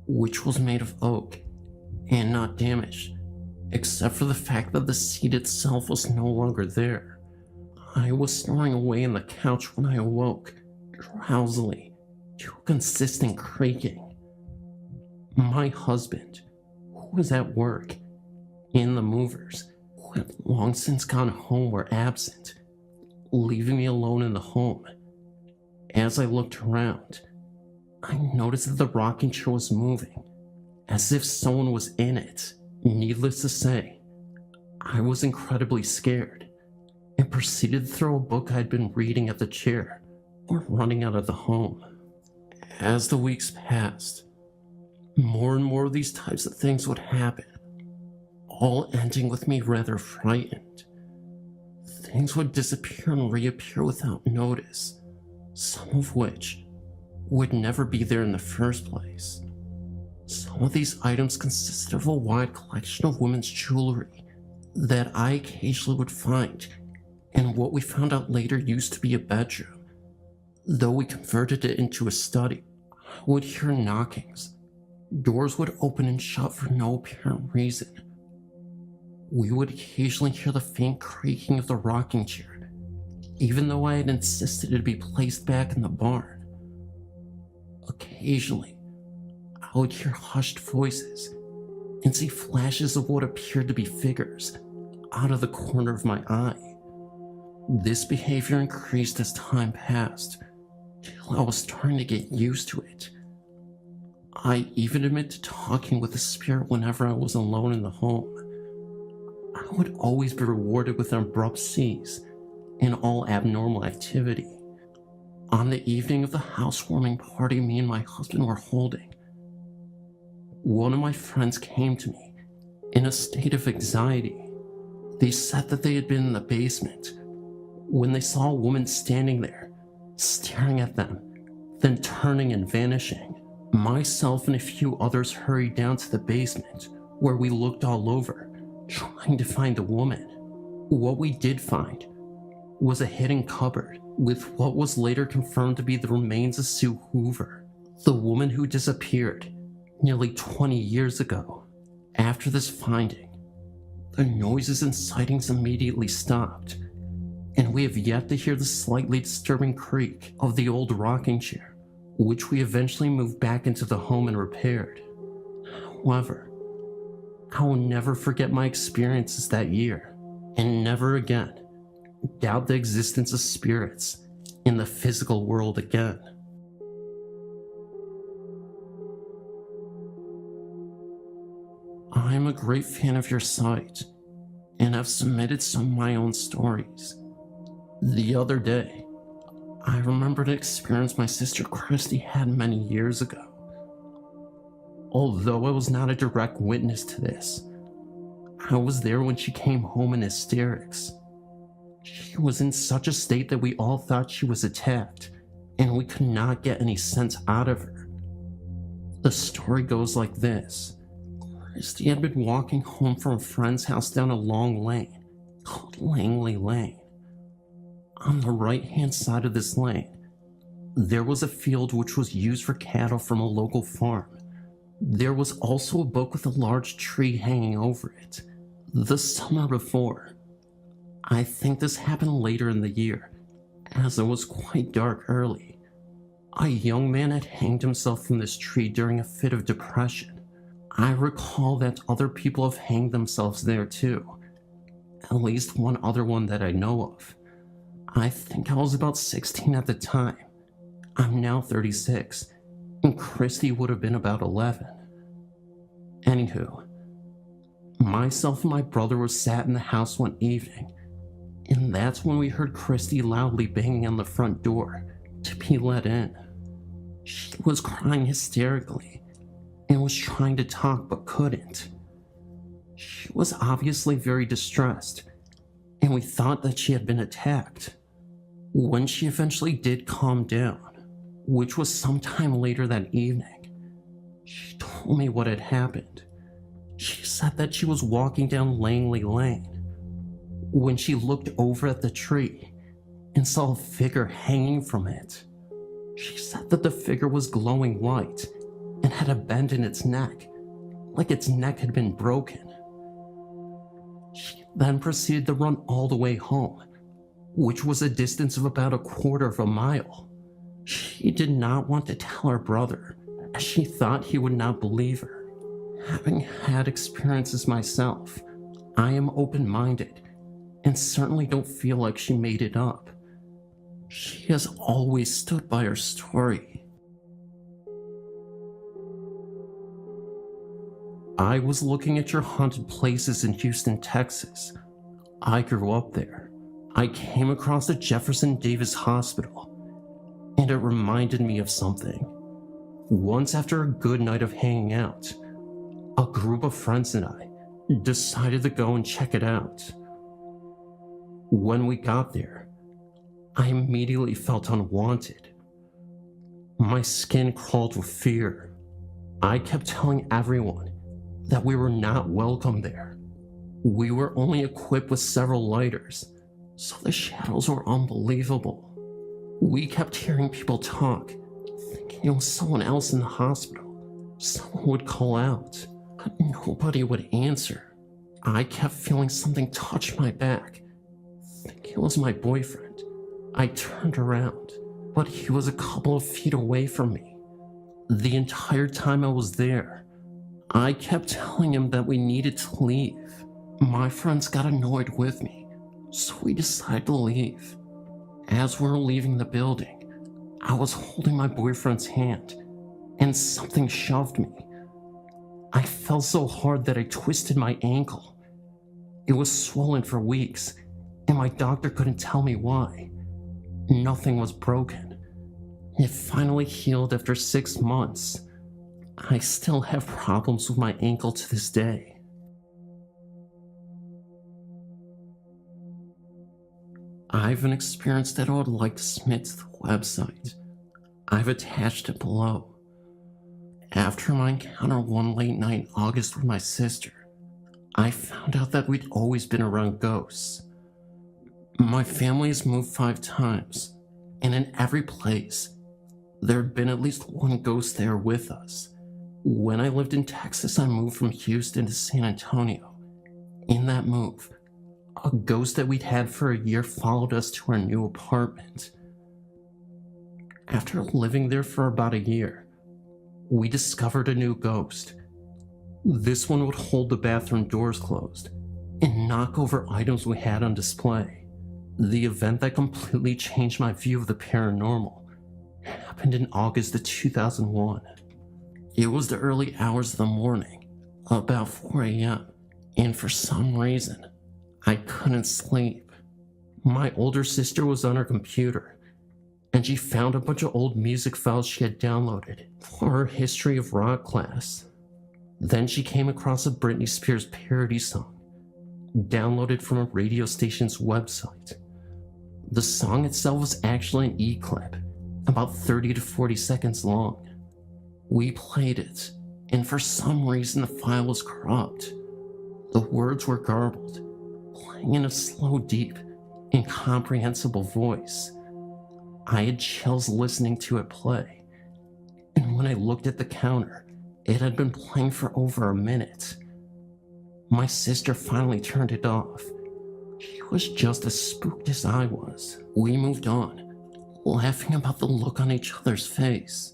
S4: which was made of oak and not damaged, except for the fact that the seat itself was no longer there. I was snoring away on the couch when I awoke, drowsily, to a consistent creaking. My husband, who was at work, and the movers, who had long since gone home, were absent, leaving me alone in the home. As I looked around, I noticed that the rocking chair was moving, as if someone was in it. Needless to say, I was incredibly scared, and proceeded to throw a book I'd been reading at the chair, or running out of the home. As the weeks passed, more and more of these types of things would happen, all ending with me rather frightened. Things would disappear and reappear without notice, some of which would never be there in the first place. Some of these items consisted of a wide collection of women's jewelry that I occasionally would find in what we found out later used to be a bedroom. Though we converted it into a study, I would hear knockings. Doors would open and shut for no apparent reason. We would occasionally hear the faint creaking of the rocking chair, even though I had insisted it be placed back in the barn. Occasionally, I would hear hushed voices and see flashes of what appeared to be figures out of the corner of my eye. This behavior increased as time passed, till I was starting to get used to it. I even admit to talking with the spirit whenever I was alone in the home. I would always be rewarded with an abrupt cease in all abnormal activity. On the evening of the housewarming party me and my husband were holding, one of my friends came to me in a state of anxiety. They said that they had been in the basement when they saw a woman standing there, staring at them, then turning and vanishing. Myself and a few others hurried down to the basement, where we looked all over, trying to find the woman. What we did find was a hidden cupboard with what was later confirmed to be the remains of Sue Hoover, the woman who disappeared nearly 20 years ago. After this finding, the noises and sightings immediately stopped, and we have yet to hear the slightly disturbing creak of the old rocking chair, which we eventually moved back into the home and repaired. However, I will never forget my experiences that year, and never again doubt the existence of spirits in the physical world again. I am a great fan of your site, and have submitted some of my own stories. The other day, I remembered an experience my sister Christy had many years ago. Although I was not a direct witness to this, I was there when she came home in hysterics. She was in such a state that we all thought she was attacked, and we could not get any sense out of her. The story goes like this. Christy had been walking home from a friend's house down a long lane called Langley Lane. On the right-hand side of this lane, there was a field which was used for cattle from a local farm. There was also a book with a large tree hanging over it. The summer before, I think this happened later in the year, as it was quite dark early, a young man had hanged himself from this tree during a fit of depression. I recall that other people have hanged themselves there too, at least one other one that I know of. I think I was about 16 at the time. I'm now 36, and Christy would have been about 11. Anywho, myself and my brother were sat in the house one evening, and that's when we heard Christy loudly banging on the front door to be let in. She was crying hysterically and was trying to talk but couldn't. She was obviously very distressed, and we thought that she had been attacked. When she eventually did calm down, which was sometime later that evening, she told me what had happened. She said that she was walking down Langley Lane when she looked over at the tree and saw a figure hanging from it. She said that the figure was glowing white and had a bend in its neck, like its neck had been broken. She then proceeded to run all the way home, which was a distance of about a quarter of a mile. She did not want to tell her brother, as she thought he would not believe her. Having had experiences myself, I am open-minded and certainly don't feel like she made it up. She has always stood by her story. I was looking at your haunted places in Houston, Texas. I grew up there. I came across the Jefferson Davis Hospital, and it reminded me of something. Once, after a good night of hanging out, a group of friends and I decided to go and check it out. When we got there, I immediately felt unwanted. My skin crawled with fear. I kept telling everyone that we were not welcome there. We were only equipped with several lighters, so the shadows were unbelievable. We kept hearing people talk, thinking it was someone else in the hospital. Someone would call out, but nobody would answer. I kept feeling something touch my back, thinking it was my boyfriend. I turned around, but he was a couple of feet away from me. The entire time I was there, I kept telling him that we needed to leave. My friends got annoyed with me, so we decided to leave. As we were leaving the building, I was holding my boyfriend's hand, and something shoved me. I fell so hard that I twisted my ankle. It was swollen for weeks, and my doctor couldn't tell me why. Nothing was broken. It finally healed after 6 months. I still have problems with my ankle to this day. I have an experience that I would like to submit to the website. I've attached it below. After my encounter one late night in August with my sister, I found out that we'd always been around ghosts. My family has moved 5 times, and in every place, there had been at least one ghost there with us. When I lived in Texas, I moved from Houston to San Antonio. In that move, a ghost that we'd had for a year followed us to our new apartment. After living there for about a year, we discovered a new ghost. This one would hold the bathroom doors closed and knock over items we had on display. The event that completely changed my view of the paranormal happened in August of 2001. It was the early hours of the morning, about 4 a.m., and for some reason, I couldn't sleep. My older sister was on her computer, and she found a bunch of old music files she had downloaded for her history of rock class. Then she came across a Britney Spears parody song, downloaded from a radio station's website. The song itself was actually an E-clip, about 30 to 40 seconds long. We played it, and for some reason the file was corrupt. The words were garbled, playing in a slow, deep, incomprehensible voice. I had chills listening to it play, and when I looked at the counter, it had been playing for over a minute. My sister finally turned it off. She was just as spooked as I was. We moved on, laughing about the look on each other's face.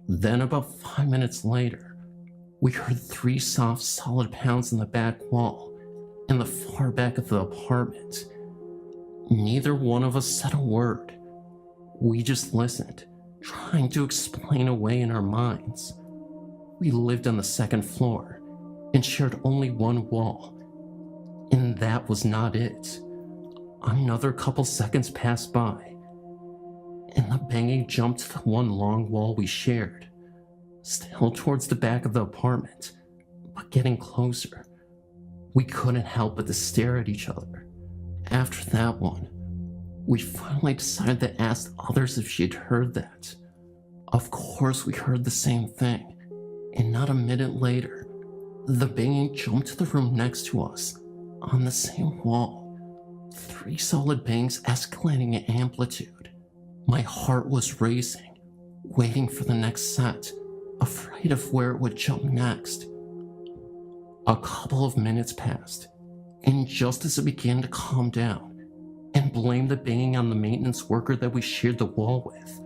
S4: Then about 5 minutes later, we heard 3 soft, solid pounds in the back wall in the far back of the apartment. Neither one of us said a word. We just listened, trying to explain away in our minds. We lived on the 2nd floor and shared only one wall, and that was not it. Another couple seconds passed by, and the banging jumped to the one long wall we shared, still towards the back of the apartment, but getting closer. We couldn't help but to stare at each other. After that one, We finally decided to ask others if she had heard that. Of course we heard the same thing, and not a minute later, the banging jumped to the room next to us, on the same wall. 3 solid bangs escalating in amplitude. My heart was racing, waiting for the next set, afraid of where it would jump next. A couple of minutes passed, and just as it began to calm down, and blame the banging on the maintenance worker that we shared the wall with,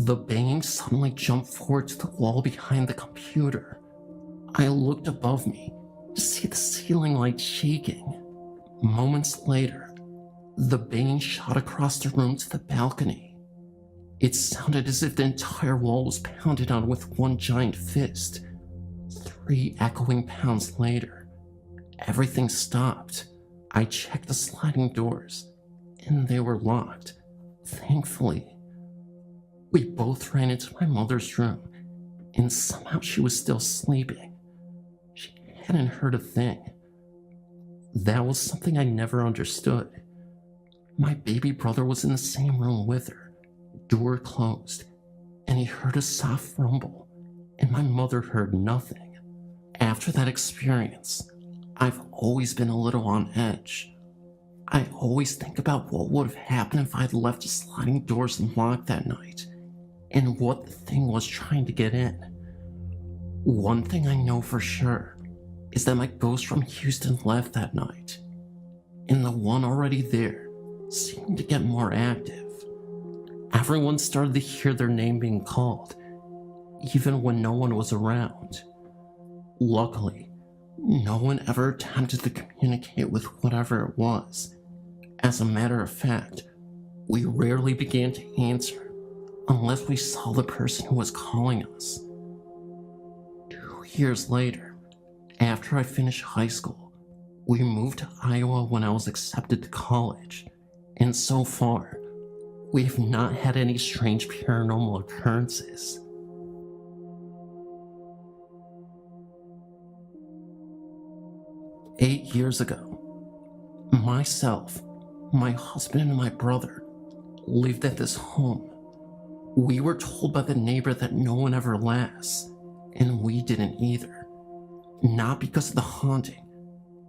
S4: the banging suddenly jumped forward to the wall behind the computer. I looked above me to see the ceiling light shaking. Moments later, the banging shot across the room to the balcony. It sounded as if the entire wall was pounded on with one giant fist. 3 echoing pounds later, everything stopped. I checked the sliding doors, and they were locked, thankfully. We both ran into my mother's room, and somehow she was still sleeping. She hadn't heard a thing. That was something I never understood. My baby brother was in the same room with her, door closed, and he heard a soft rumble, and my mother heard nothing. After that experience, I've always been a little on edge. I always think about what would have happened if I'd left the sliding doors unlocked that night, and what the thing was trying to get in. One thing I know for sure is that my ghost from Houston left that night, and the one already there seemed to get more active. Everyone started to hear their name being called, even when no one was around. Luckily, no one ever attempted to communicate with whatever it was. As a matter of fact, we rarely began to answer unless we saw the person who was calling us. 2 years later, after I finished high school, we moved to Iowa when I was accepted to college, and so far, we have not had any strange paranormal occurrences. "8 years ago, myself, my husband, and my brother lived at this home. We were told by the neighbor that no one ever lasts, and we didn't either. Not because of the haunting,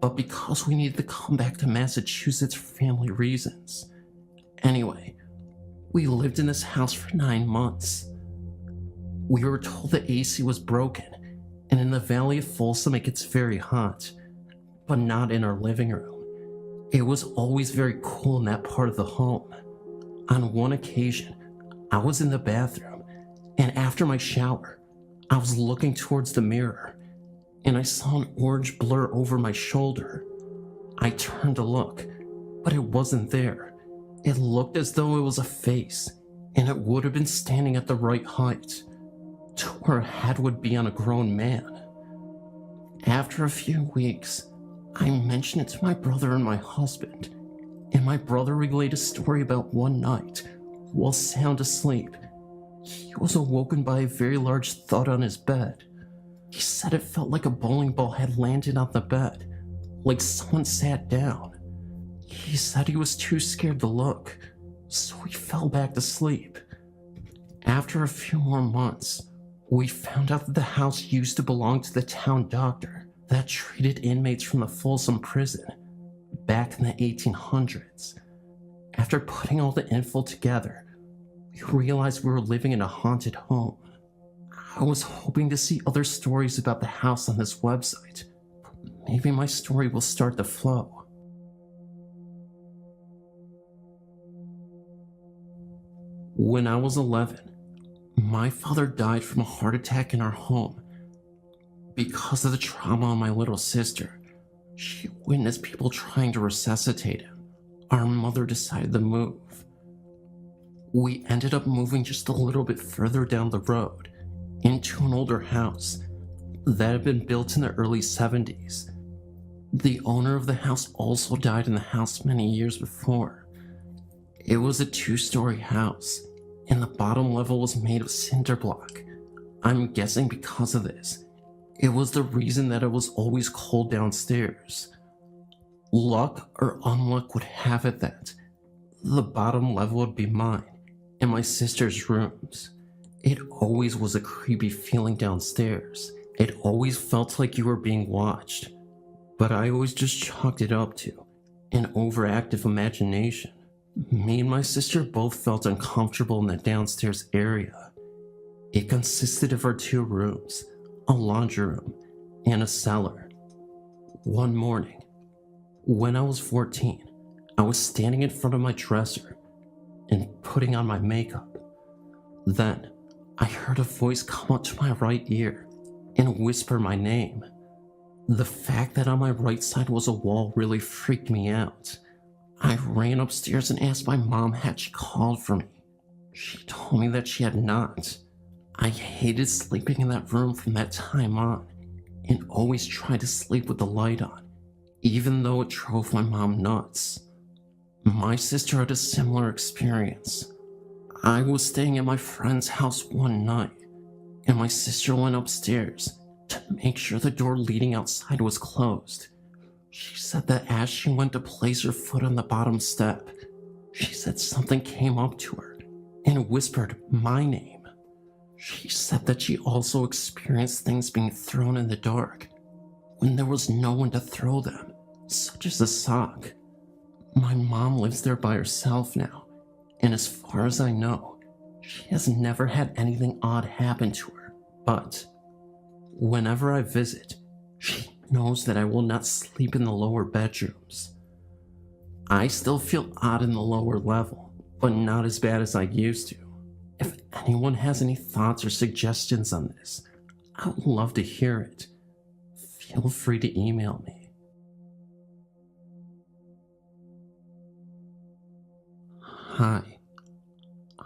S4: but because we needed to come back to Massachusetts for family reasons. Anyway, we lived in this house for 9 months. We were told the AC was broken, and in the Valley of Folsom it gets very hot, but not in our living room. It was always very cool in that part of the home. On one occasion, I was in the bathroom, and after my shower, I was looking towards the mirror, and I saw an orange blur over my shoulder. I turned to look, but it wasn't there. It looked as though it was a face, and it would have been standing at the right height, to where a head would be on a grown man. After a few weeks, I mentioned it to my brother and my husband, and my brother relayed a story about one night, while sound asleep, he was awoken by a very large thud on his bed. He said it felt like a bowling ball had landed on the bed, like someone sat down. He said he was too scared to look, so he fell back to sleep. After a few more months, we found out that the house used to belong to the town doctor that treated inmates from the Folsom prison back in the 1800s. After putting all the info together, we realized we were living in a haunted home. I was hoping to see other stories about the house on this website, but maybe my story will start to flow. When I was 11, my father died from a heart attack in our home. Because of the trauma on my little sister, she witnessed people trying to resuscitate him. Our mother decided to move. We ended up moving just a little bit further down the road, into an older house that had been built in the early 70s. The owner of the house also died in the house many years before. It was a 2-story house, and the bottom level was made of cinder block. I'm guessing because of this, it was the reason that it was always cold downstairs. Luck or unluck would have it that The bottom level would be mine and my sister's rooms. It always was a creepy feeling downstairs. It always felt like you were being watched, but I always just chalked it up to an overactive imagination. Me and my sister both felt uncomfortable in the downstairs area. It consisted of our 2 rooms, a laundry room, and a cellar. One morning, when I was 14, I was standing in front of my dresser and putting on my makeup. Then, I heard a voice come up to my right ear and whisper my name. The fact that on my right side was a wall really freaked me out. I ran upstairs and asked my mom had she called for me. She told me that she had not. I hated sleeping in that room from that time on, and always tried to sleep with the light on, even though it drove my mom nuts. My sister had a similar experience. I was staying at my friend's house one night, and my sister went upstairs to make sure the door leading outside was closed. She said that as she went to place her foot on the bottom step, she said something came up to her and whispered my name. She said that she also experienced things being thrown in the dark when there was no one to throw them, such as a sock. My mom lives there by herself now, and as far as I know, she has never had anything odd happen to her. But whenever I visit, she knows that I will not sleep in the lower bedrooms. I still feel odd in the lower level, but not as bad as I used to. If anyone has any thoughts or suggestions on this, I would love to hear it. Feel free to email me. Hi,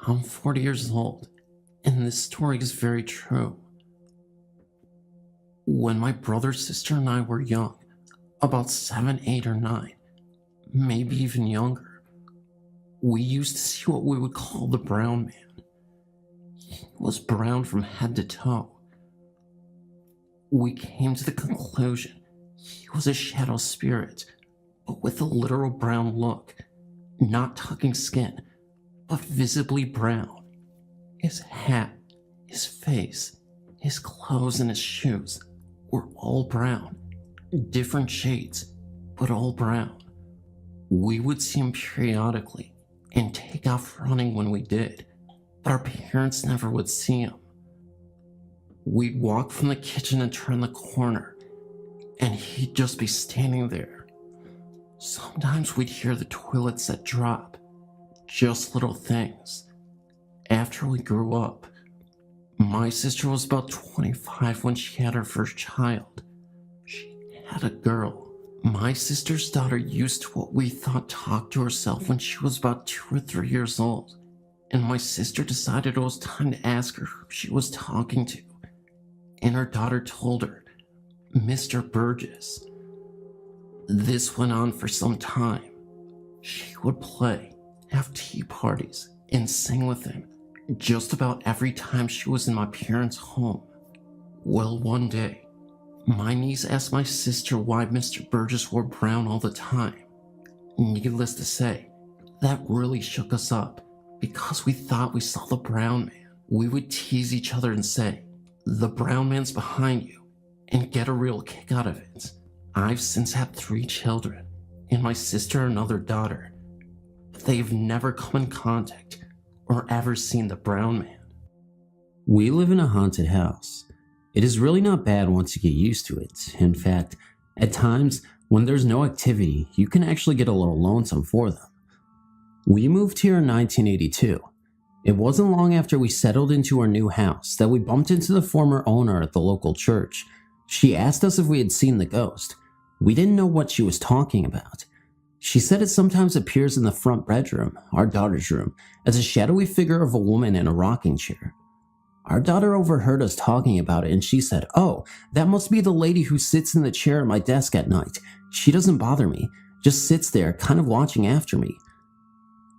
S4: I'm 40 years old, and this story is very true. When my brother, sister, and I were young, about 7, 8, or 9, maybe even younger, we used to see what we would call the brown man. He was brown from head to toe. We came to the conclusion he was a shadow spirit, but with a literal brown look, not tucking skin, but visibly brown. His hat, his face, his clothes, and his shoes were all brown, different shades, but all brown. We would see him periodically and take off running when we did, but our parents never would see him. We'd walk from the kitchen and turn the corner, and he'd just be standing there. Sometimes we'd hear the toilet set drop, just little things. After we grew up, my sister was about 25 when she had her first child. She had a girl. My sister's daughter used to what we thought talk to herself when she was about 2 or 3 years old, and my sister decided it was time to ask her who she was talking to, and her daughter told her, Mr. Burgess. This went on for some time. She would play, have tea parties, and sing with him just about every time she was in my parents' home. Well, one day, my niece asked my sister why Mr. Burgess wore brown all the time. Needless to say, that really shook us up because we thought we saw the brown man. We would tease each other and say, the brown man's behind you, and get a real kick out of it. I've since had 3 children, and my sister another daughter, but they have never come in contact or ever seen the brown man.
S2: We live in a haunted house. It is really not bad once you get used to it. In fact, at times, when there's no activity, you can actually get a little lonesome for them. We moved here in 1982. It wasn't long after we settled into our new house that we bumped into the former owner at the local church. She asked us if we had seen the ghost. We didn't know what she was talking about. She said it sometimes appears in the front bedroom, our daughter's room, as a shadowy figure of a woman in a rocking chair. Our daughter overheard us talking about it and she said, "Oh, that must be the lady who sits in the chair at my desk at night. She doesn't bother me, just sits there kind of watching after me."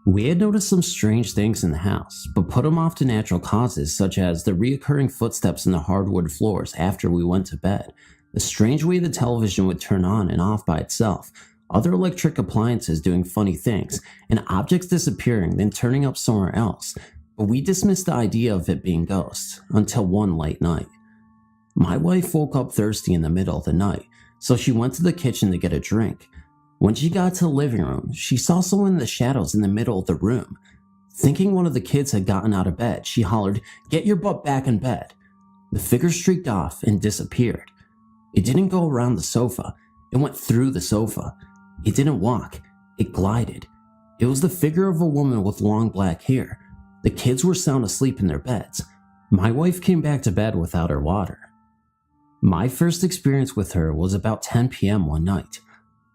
S2: We had noticed some strange things in the house, but put them off to natural causes such as the reoccurring footsteps in the hardwood floors after we went to bed, the strange way the television would turn on and off by itself, other electric appliances doing funny things, and objects disappearing then turning up somewhere else, but we dismissed the idea of it being ghosts until one late night. My wife woke up thirsty in the middle of the night, so she went to the kitchen to get a drink. When she got to the living room, she saw someone in the shadows in the middle of the room. Thinking one of the kids had gotten out of bed, she hollered, "Get your butt back in bed." The figure streaked off and disappeared. It didn't go around the sofa, it went through the sofa. It didn't walk, it glided. It was the figure of a woman with long black hair. The kids were sound asleep in their beds. My wife came back to bed without her water. My first experience with her was about 10 p.m. one night.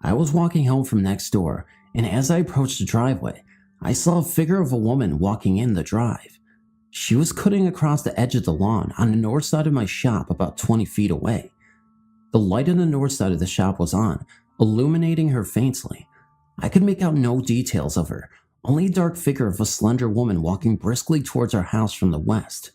S2: I was walking home from next door, and as I approached the driveway, I saw a figure of a woman walking in the drive. She was cutting across the edge of the lawn on the north side of my shop about 20 feet away. The light on the north side of the shop was on, illuminating her faintly. I could make out no details of her, only a dark figure of a slender woman walking briskly towards our house from the west.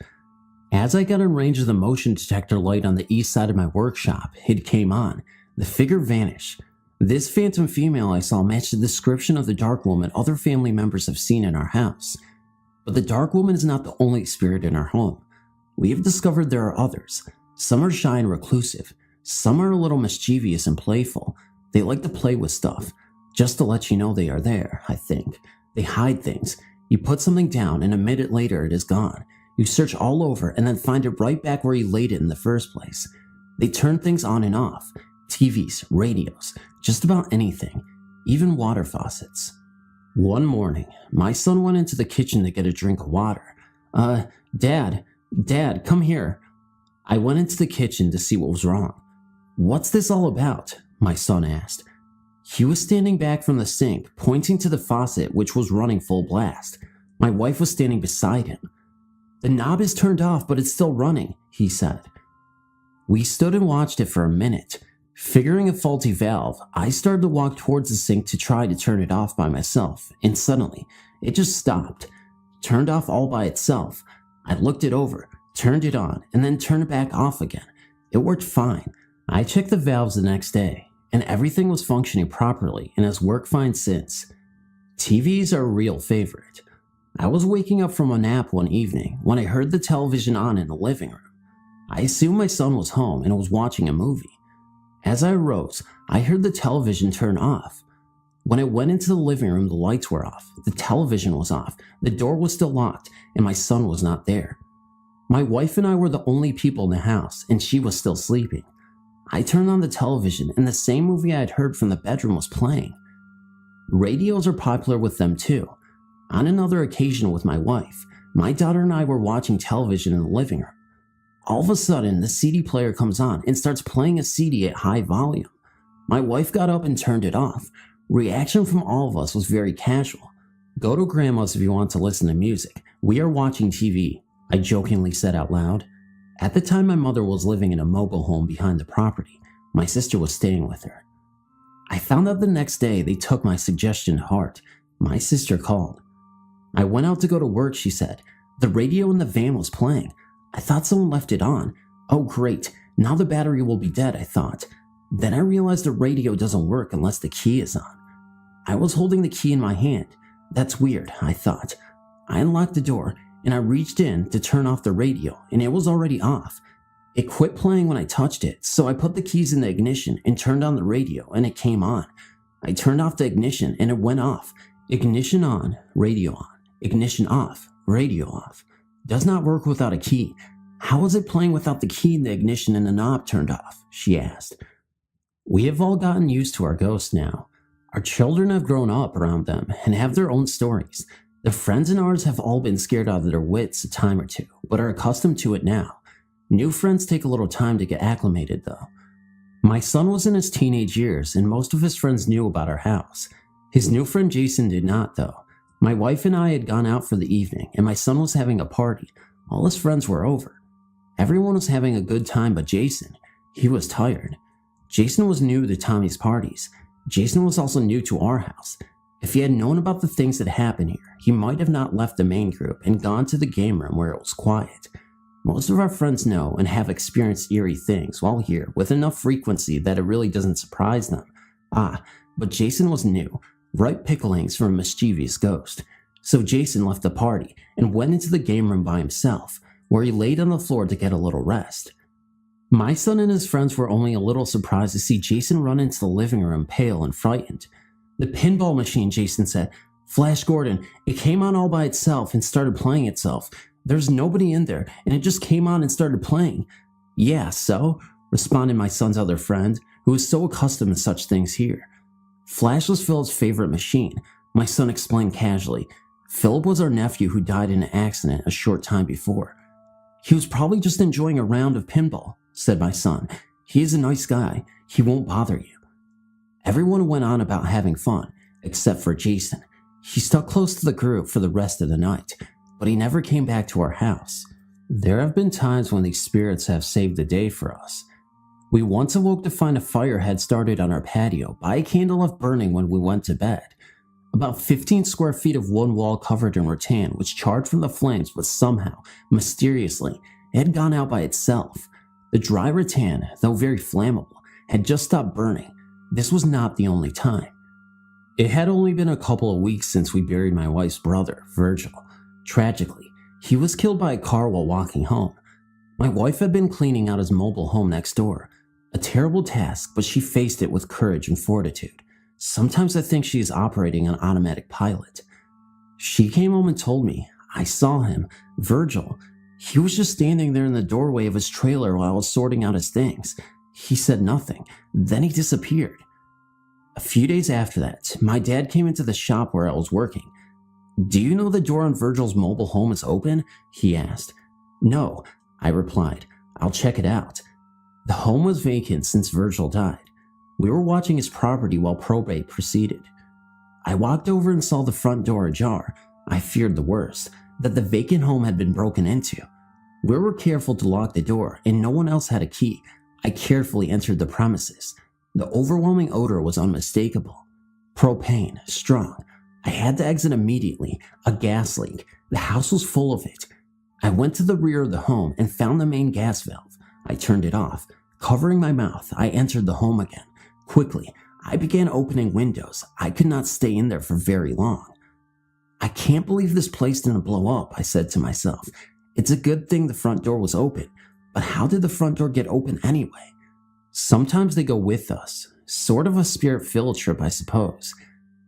S2: As I got in range of the motion detector light on the east side of my workshop, it came on. The figure vanished. This phantom female I saw matched the description of the dark woman other family members have seen in our house. But the dark woman is not the only spirit in our home. We have discovered there are others. Some are shy and reclusive. Some are a little mischievous and playful. They like to play with stuff, just to let you know they are there, I think. They hide things. You put something down and a minute later it is gone. You search all over and then find it right back where you laid it in the first place. They turn things on and off. TVs, radios, just about anything, even water faucets. One morning, my son went into the kitchen to get a drink of water. Dad, come here. I went into the kitchen to see what was wrong. "What's this all about?" my son asked. He was standing back from the sink, pointing to the faucet which was running full blast. My wife was standing beside him. "The knob is turned off, but it's still running," he said. We stood and watched it for a minute. Figuring a faulty valve, I started to walk towards the sink to try to turn it off by myself, and suddenly, it just stopped. Turned off all by itself. I looked it over, turned it on, and then turned it back off again. It worked fine. I checked the valves the next day, and everything was functioning properly and has worked fine since. TVs are a real favorite. I was waking up from a nap one evening when I heard the television on in the living room. I assumed my son was home and was watching a movie. As I arose, I heard the television turn off. When I went into the living room, the lights were off, the television was off, the door was still locked, and my son was not there. My wife and I were the only people in the house, and she was still sleeping. I turned on the television, and the same movie I had heard from the bedroom was playing. Radios are popular with them too. On another occasion with my wife, my daughter and I were watching television in the living room. All of a sudden, the CD player comes on and starts playing a CD at high volume. My wife got up and turned it off. Reaction from all of us was very casual. "Go to grandma's if you want to listen to music. We are watching TV," I jokingly said out loud. At the time, my mother was living in a mobile home behind the property. My sister was staying with her. I found out the next day they took my suggestion to heart. My sister called. "I went out to go to work," she said. "The radio in the van was playing. I thought someone left it on. Oh great, now the battery will be dead," I thought. Then I realized the radio doesn't work unless the key is on. I was holding the key in my hand. That's weird, I thought. I unlocked the door and I reached in to turn off the radio and it was already off. It quit playing when I touched it, so I put the keys in the ignition and turned on the radio and it came on. I turned off the ignition and it went off. Ignition on, radio on. Ignition off, radio off. Does not work without a key. How is it playing without the key in the ignition and the knob turned off?" she asked. We have all gotten used to our ghosts now. Our children have grown up around them and have their own stories. The friends in ours have all been scared out of their wits a time or two, but are accustomed to it now. New friends take a little time to get acclimated though. My son was in his teenage years and most of his friends knew about our house. His new friend Jason did not though. My wife and I had gone out for the evening and my son was having a party. All his friends were over. Everyone was having a good time but Jason. He was tired. Jason was new to Tommy's parties. Jason was also new to our house. If he had known about the things that happened here, he might have not left the main group and gone to the game room where it was quiet. Most of our friends know and have experienced eerie things while here with enough frequency that it really doesn't surprise them. but Jason was new, ripe picklings from a mischievous ghost. So Jason left the party and went into the game room by himself, where he laid on the floor to get a little rest. My son and his friends were only a little surprised to see Jason run into the living room pale and frightened. "The pinball machine," Jason said. "Flash Gordon, it came on all by itself and started playing itself. There's nobody in there, and it just came on and started playing." "Yeah, so?" responded my son's other friend, who was so accustomed to such things here. "Flash was Philip's favorite machine," my son explained casually. "Philip was our nephew who died in an accident a short time before." "He was probably just enjoying a round of pinball," said my son. "He is a nice guy. He won't bother you." Everyone went on about having fun, except for Jason. He stuck close to the group for the rest of the night, but he never came back to our house. There have been times when these spirits have saved the day for us. We once awoke to find a fire had started on our patio by a candle left burning when we went to bed. About 15 square feet of one wall covered in rattan was charred from the flames, but somehow, mysteriously, it had gone out by itself. The dry rattan, though very flammable, had just stopped burning. This was not the only time. It had only been a couple of weeks since we buried my wife's brother, Virgil. Tragically, he was killed by a car while walking home. My wife had been cleaning out his mobile home next door. A terrible task, but she faced it with courage and fortitude. Sometimes I think she is operating on automatic pilot. She came home and told me, "I saw him, Virgil. He was just standing there in the doorway of his trailer while I was sorting out his things. He said nothing. Then he disappeared." A few days after that, my dad came into the shop where I was working. "Do you know the door on Virgil's mobile home is open?" he asked. "No," I replied. "I'll check it out." The home was vacant since Virgil died. We were watching his property while probate proceeded. I walked over and saw the front door ajar. I feared the worst, that the vacant home had been broken into. We were careful to lock the door, and no one else had a key. I carefully entered the premises. The overwhelming odor was unmistakable. Propane, strong. I had to exit immediately. A gas leak. The house was full of it. I went to the rear of the home and found the main gas valve. I turned it off. Covering my mouth, I entered the home again. Quickly, I began opening windows. I could not stay in there for very long. "I can't believe this place didn't blow up," I said to myself. "It's a good thing the front door was open, but how did the front door get open anyway?" Sometimes they go with us, sort of a spirit field trip, I suppose.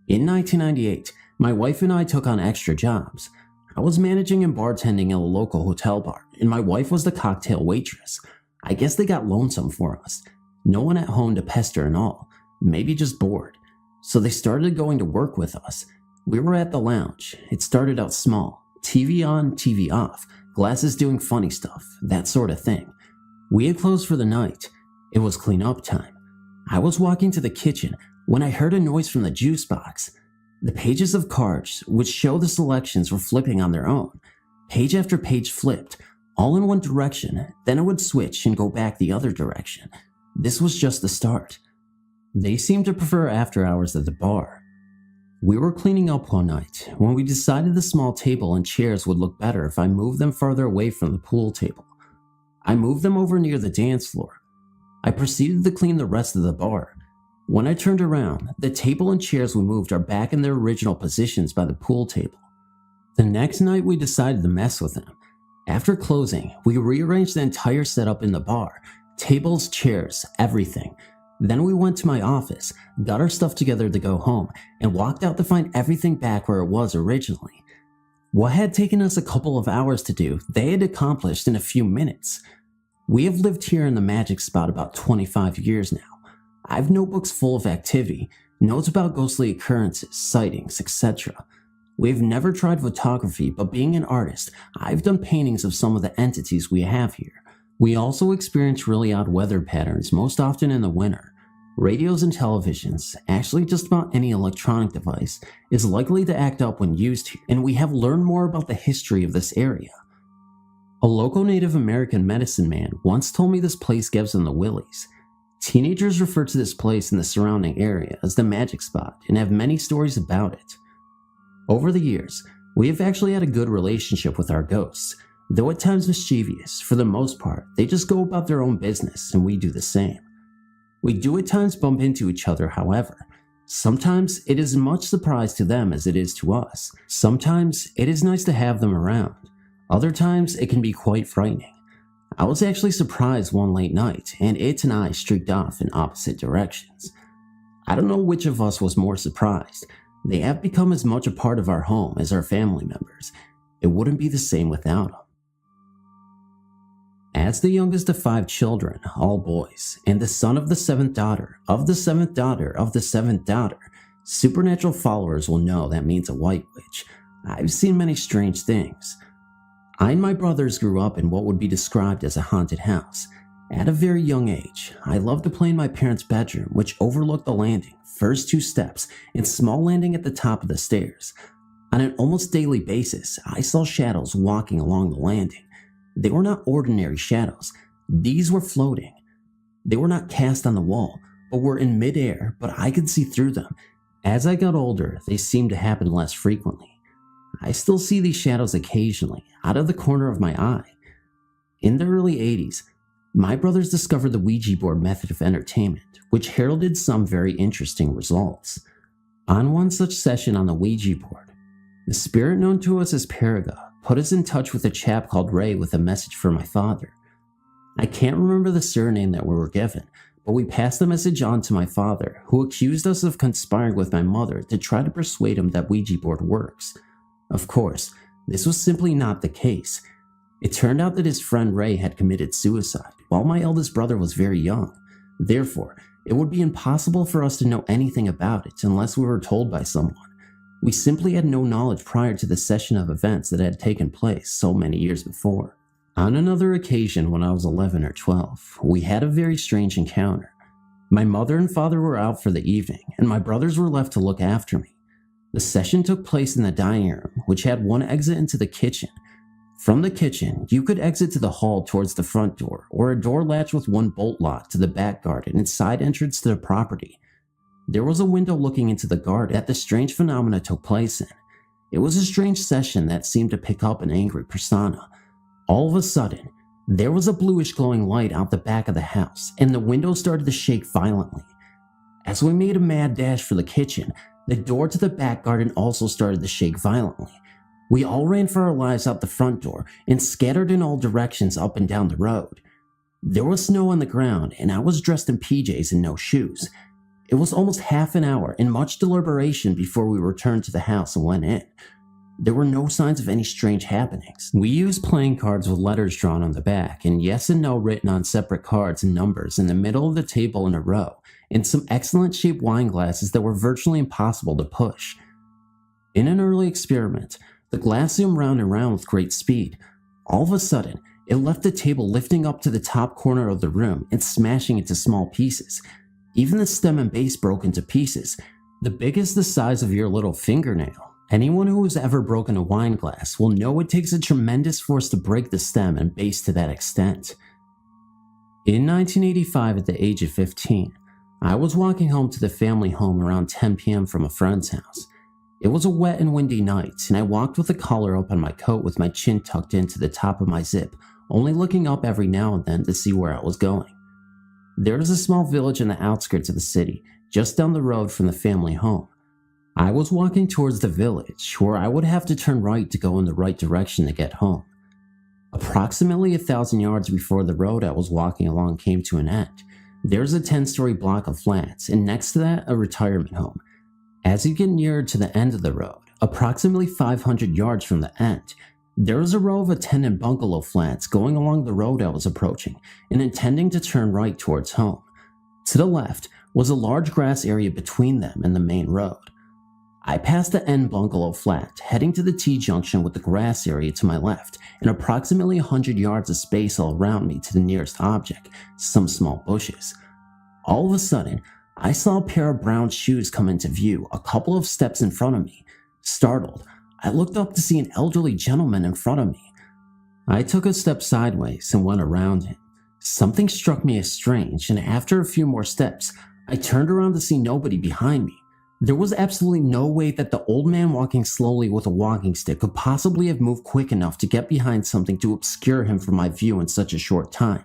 S2: In 1998, my wife and I took on extra jobs. I was managing and bartending at a local hotel bar, and my wife was the cocktail waitress. I guess they got lonesome for us. No one at home to pester and all, maybe just bored. So they started going to work with us. We were at the lounge. It started out small, TV on, TV off, glasses doing funny stuff, that sort of thing. We had closed for the night. It was clean up time. I was walking to the kitchen when I heard a noise from the juice box. The pages of cards, which show the selections, were flipping on their own. Page after page flipped, all in one direction, then it would switch and go back the other direction. This was just the start. They seemed to prefer after hours at the bar. We were cleaning up one night when we decided the small table and chairs would look better if I moved them farther away from the pool table. I moved them over near the dance floor. I proceeded to clean the rest of the bar. When I turned around, the table and chairs we moved are back in their original positions by the pool table. The next night we decided to mess with them. After closing, we rearranged the entire setup in the bar, tables, chairs, everything. Then we went to my office, got our stuff together to go home, and walked out to find everything back where it was originally. What had taken us a couple of hours to do, they had accomplished in a few minutes. We have lived here in the magic spot about 25 years now. I have notebooks full of activity, notes about ghostly occurrences, sightings, etc. We've never tried photography, but being an artist, I've done paintings of some of the entities we have here. We also experience really odd weather patterns, most often in the winter. Radios and televisions, actually just about any electronic device, is likely to act up when used here, and we have learned more about the history of this area. A local Native American medicine man once told me this place gives them the willies. Teenagers refer to this place and the surrounding area as the magic spot and have many stories about it. Over the years, we have actually had a good relationship with our ghosts, though at times mischievous. For the most part, they just go about their own business and we do the same. We do at times bump into each other, however. Sometimes it is as much surprise to them as it is to us. Sometimes it is nice to have them around. Other times it can be quite frightening. I was actually surprised one late night, and it and I streaked off in opposite directions. I don't know which of us was more surprised. They have become as much a part of our home as our family members. It wouldn't be the same without them. As the youngest of 5 children, all boys, and the son of the 7th daughter, of the 7th daughter, of the 7th daughter, supernatural followers will know that means a white witch. I've seen many strange things. I and my brothers grew up in what would be described as a haunted house. At a very young age, I loved to play in my parents' bedroom, which overlooked the landing, first 2 steps, and small landing at the top of the stairs. On an almost daily basis, I saw shadows walking along the landing. They were not ordinary shadows. These were floating. They were not cast on the wall, but were in midair, but I could see through them. As I got older, they seemed to happen less frequently. I still see these shadows occasionally, out of the corner of my eye. In the early 80s, my brothers discovered the Ouija board method of entertainment, which heralded some very interesting results. On one such session on the Ouija board, the spirit known to us as Paraga put us in touch with a chap called Ray with a message for my father. I can't remember the surname that we were given, but we passed the message on to my father, who accused us of conspiring with my mother to try to persuade him that Ouija board works. Of course, this was simply not the case. It turned out that his friend Ray had committed suicide while my eldest brother was very young. Therefore, it would be impossible for us to know anything about it unless we were told by someone. We simply had no knowledge prior to the session of events that had taken place so many years before. On another occasion when I was 11 or 12, we had a very strange encounter. My mother and father were out for the evening, and my brothers were left to look after me. The session took place in the dining room, which had one exit into the kitchen. From the kitchen, you could exit to the hall towards the front door, or a door latch with one bolt lock to the back garden and side entrance to the property. There was a window looking into the garden that the strange phenomena took place in. It was a strange session that seemed to pick up an angry persona. All of a sudden, there was a bluish glowing light out the back of the house, and the window started to shake violently. As we made a mad dash for the kitchen, the door to the back garden also started to shake violently. We all ran for our lives out the front door and scattered in all directions up and down the road. There was snow on the ground, and I was dressed in PJs and no shoes. It was almost half an hour and much deliberation before we returned to the house and went in. There were no signs of any strange happenings. We used playing cards with letters drawn on the back and yes and no written on separate cards and numbers in the middle of the table in a row, and some excellent shaped wine glasses that were virtually impossible to push. In an early experiment, the glass zoomed round and round with great speed. All of a sudden, it left the table lifting up to the top corner of the room and smashing into small pieces. Even the stem and base broke into pieces, the biggest the size of your little fingernail. Anyone who has ever broken a wine glass will know it takes a tremendous force to break the stem and base to that extent. In 1985, at the age of 15, I was walking home to the family home around 10 p.m. from a friend's house. It was a wet and windy night, and I walked with the collar up on my coat with my chin tucked into the top of my zip, only looking up every now and then to see where I was going. There is a small village in the outskirts of the city, just down the road from the family home. I was walking towards the village, where I would have to turn right to go in the right direction to get home. Approximately 1,000 yards before the road I was walking along came to an end, there's a 10-story block of flats, and next to that, a retirement home. As you get nearer to the end of the road, approximately 500 yards from the end, there was a row of tenant bungalow flats going along the road I was approaching and intending to turn right towards home. To the left was a large grass area between them and the main road. I passed the end bungalow flat, heading to the T-junction with the grass area to my left and approximately 100 yards of space all around me to the nearest object, some small bushes. All of a sudden, I saw a pair of brown shoes come into view a couple of steps in front of me. Startled, I looked up to see an elderly gentleman in front of me. I took a step sideways and went around him. Something struck me as strange, and after a few more steps, I turned around to see nobody behind me. There was absolutely no way that the old man walking slowly with a walking stick could possibly have moved quick enough to get behind something to obscure him from my view in such a short time.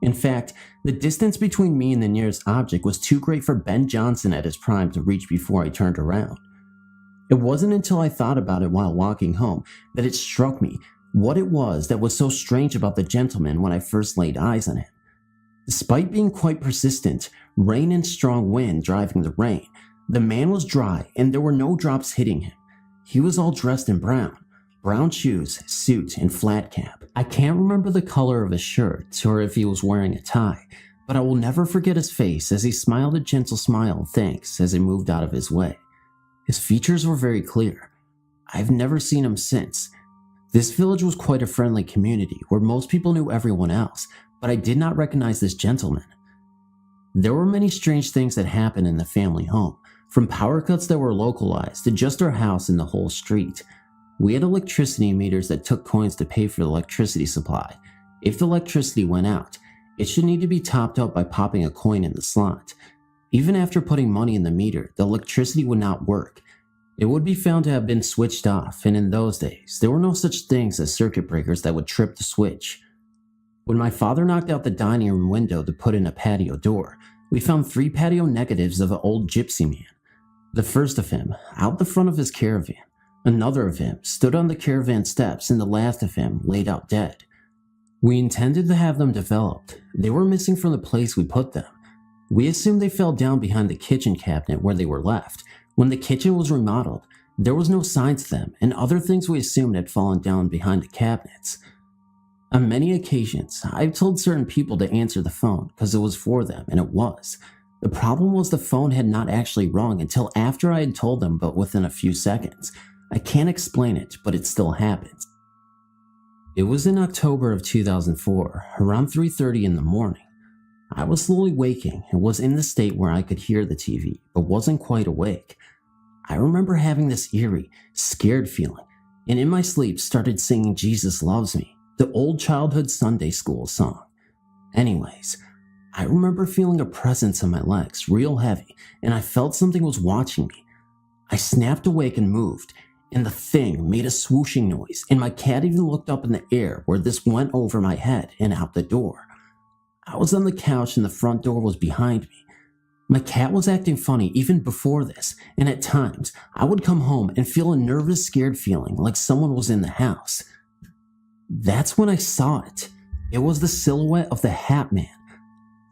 S2: In fact, the distance between me and the nearest object was too great for Ben Johnson at his prime to reach before I turned around. It wasn't until I thought about it while walking home that it struck me what it was that was so strange about the gentleman when I first laid eyes on him. Despite being quite persistent, rain and strong wind driving the rain, the man was dry and there were no drops hitting him. He was all dressed in brown shoes, suit, and flat cap. I can't remember the color of his shirt or if he was wearing a tie, but I will never forget his face as he smiled a gentle smile of thanks as he moved out of his way. His features were very clear. I've never seen him since. This village was quite a friendly community where most people knew everyone else, but I did not recognize this gentleman. There were many strange things that happened in the family home, from power cuts that were localized to just our house and the whole street. We had electricity meters that took coins to pay for the electricity supply. If the electricity went out, it should need to be topped up by popping a coin in the slot. Even after putting money in the meter, the electricity would not work. It would be found to have been switched off, and in those days, there were no such things as circuit breakers that would trip the switch. When my father knocked out the dining room window to put in a patio door, we found 3 patio negatives of an old gypsy man. The first of him, out the front of his caravan. Another of him stood on the caravan steps, and the last of him laid out dead. We intended to have them developed. They were missing from the place we put them. We assumed they fell down behind the kitchen cabinet where they were left. When the kitchen was remodeled, there was no signs of them, and other things we assumed had fallen down behind the cabinets. On many occasions, I've told certain people to answer the phone because it was for them, and it was. The problem was the phone had not actually rung until after I had told them, but within a few seconds. I can't explain it, but it still happens. It was in October of 2004, around 3:30 in the morning. I was slowly waking and was in the state where I could hear the TV, but wasn't quite awake. I remember having this eerie, scared feeling, and in my sleep started singing Jesus Loves Me, the old childhood Sunday school song. Anyways, I remember feeling a presence in my legs, real heavy, and I felt something was watching me. I snapped awake and moved, and the thing made a swooshing noise, and my cat even looked up in the air where this went over my head and out the door. I was on the couch and the front door was behind me. My cat was acting funny even before this, and at times I would come home and feel a nervous, scared feeling like someone was in the house. That's when I saw it. It was the silhouette of the Hat Man.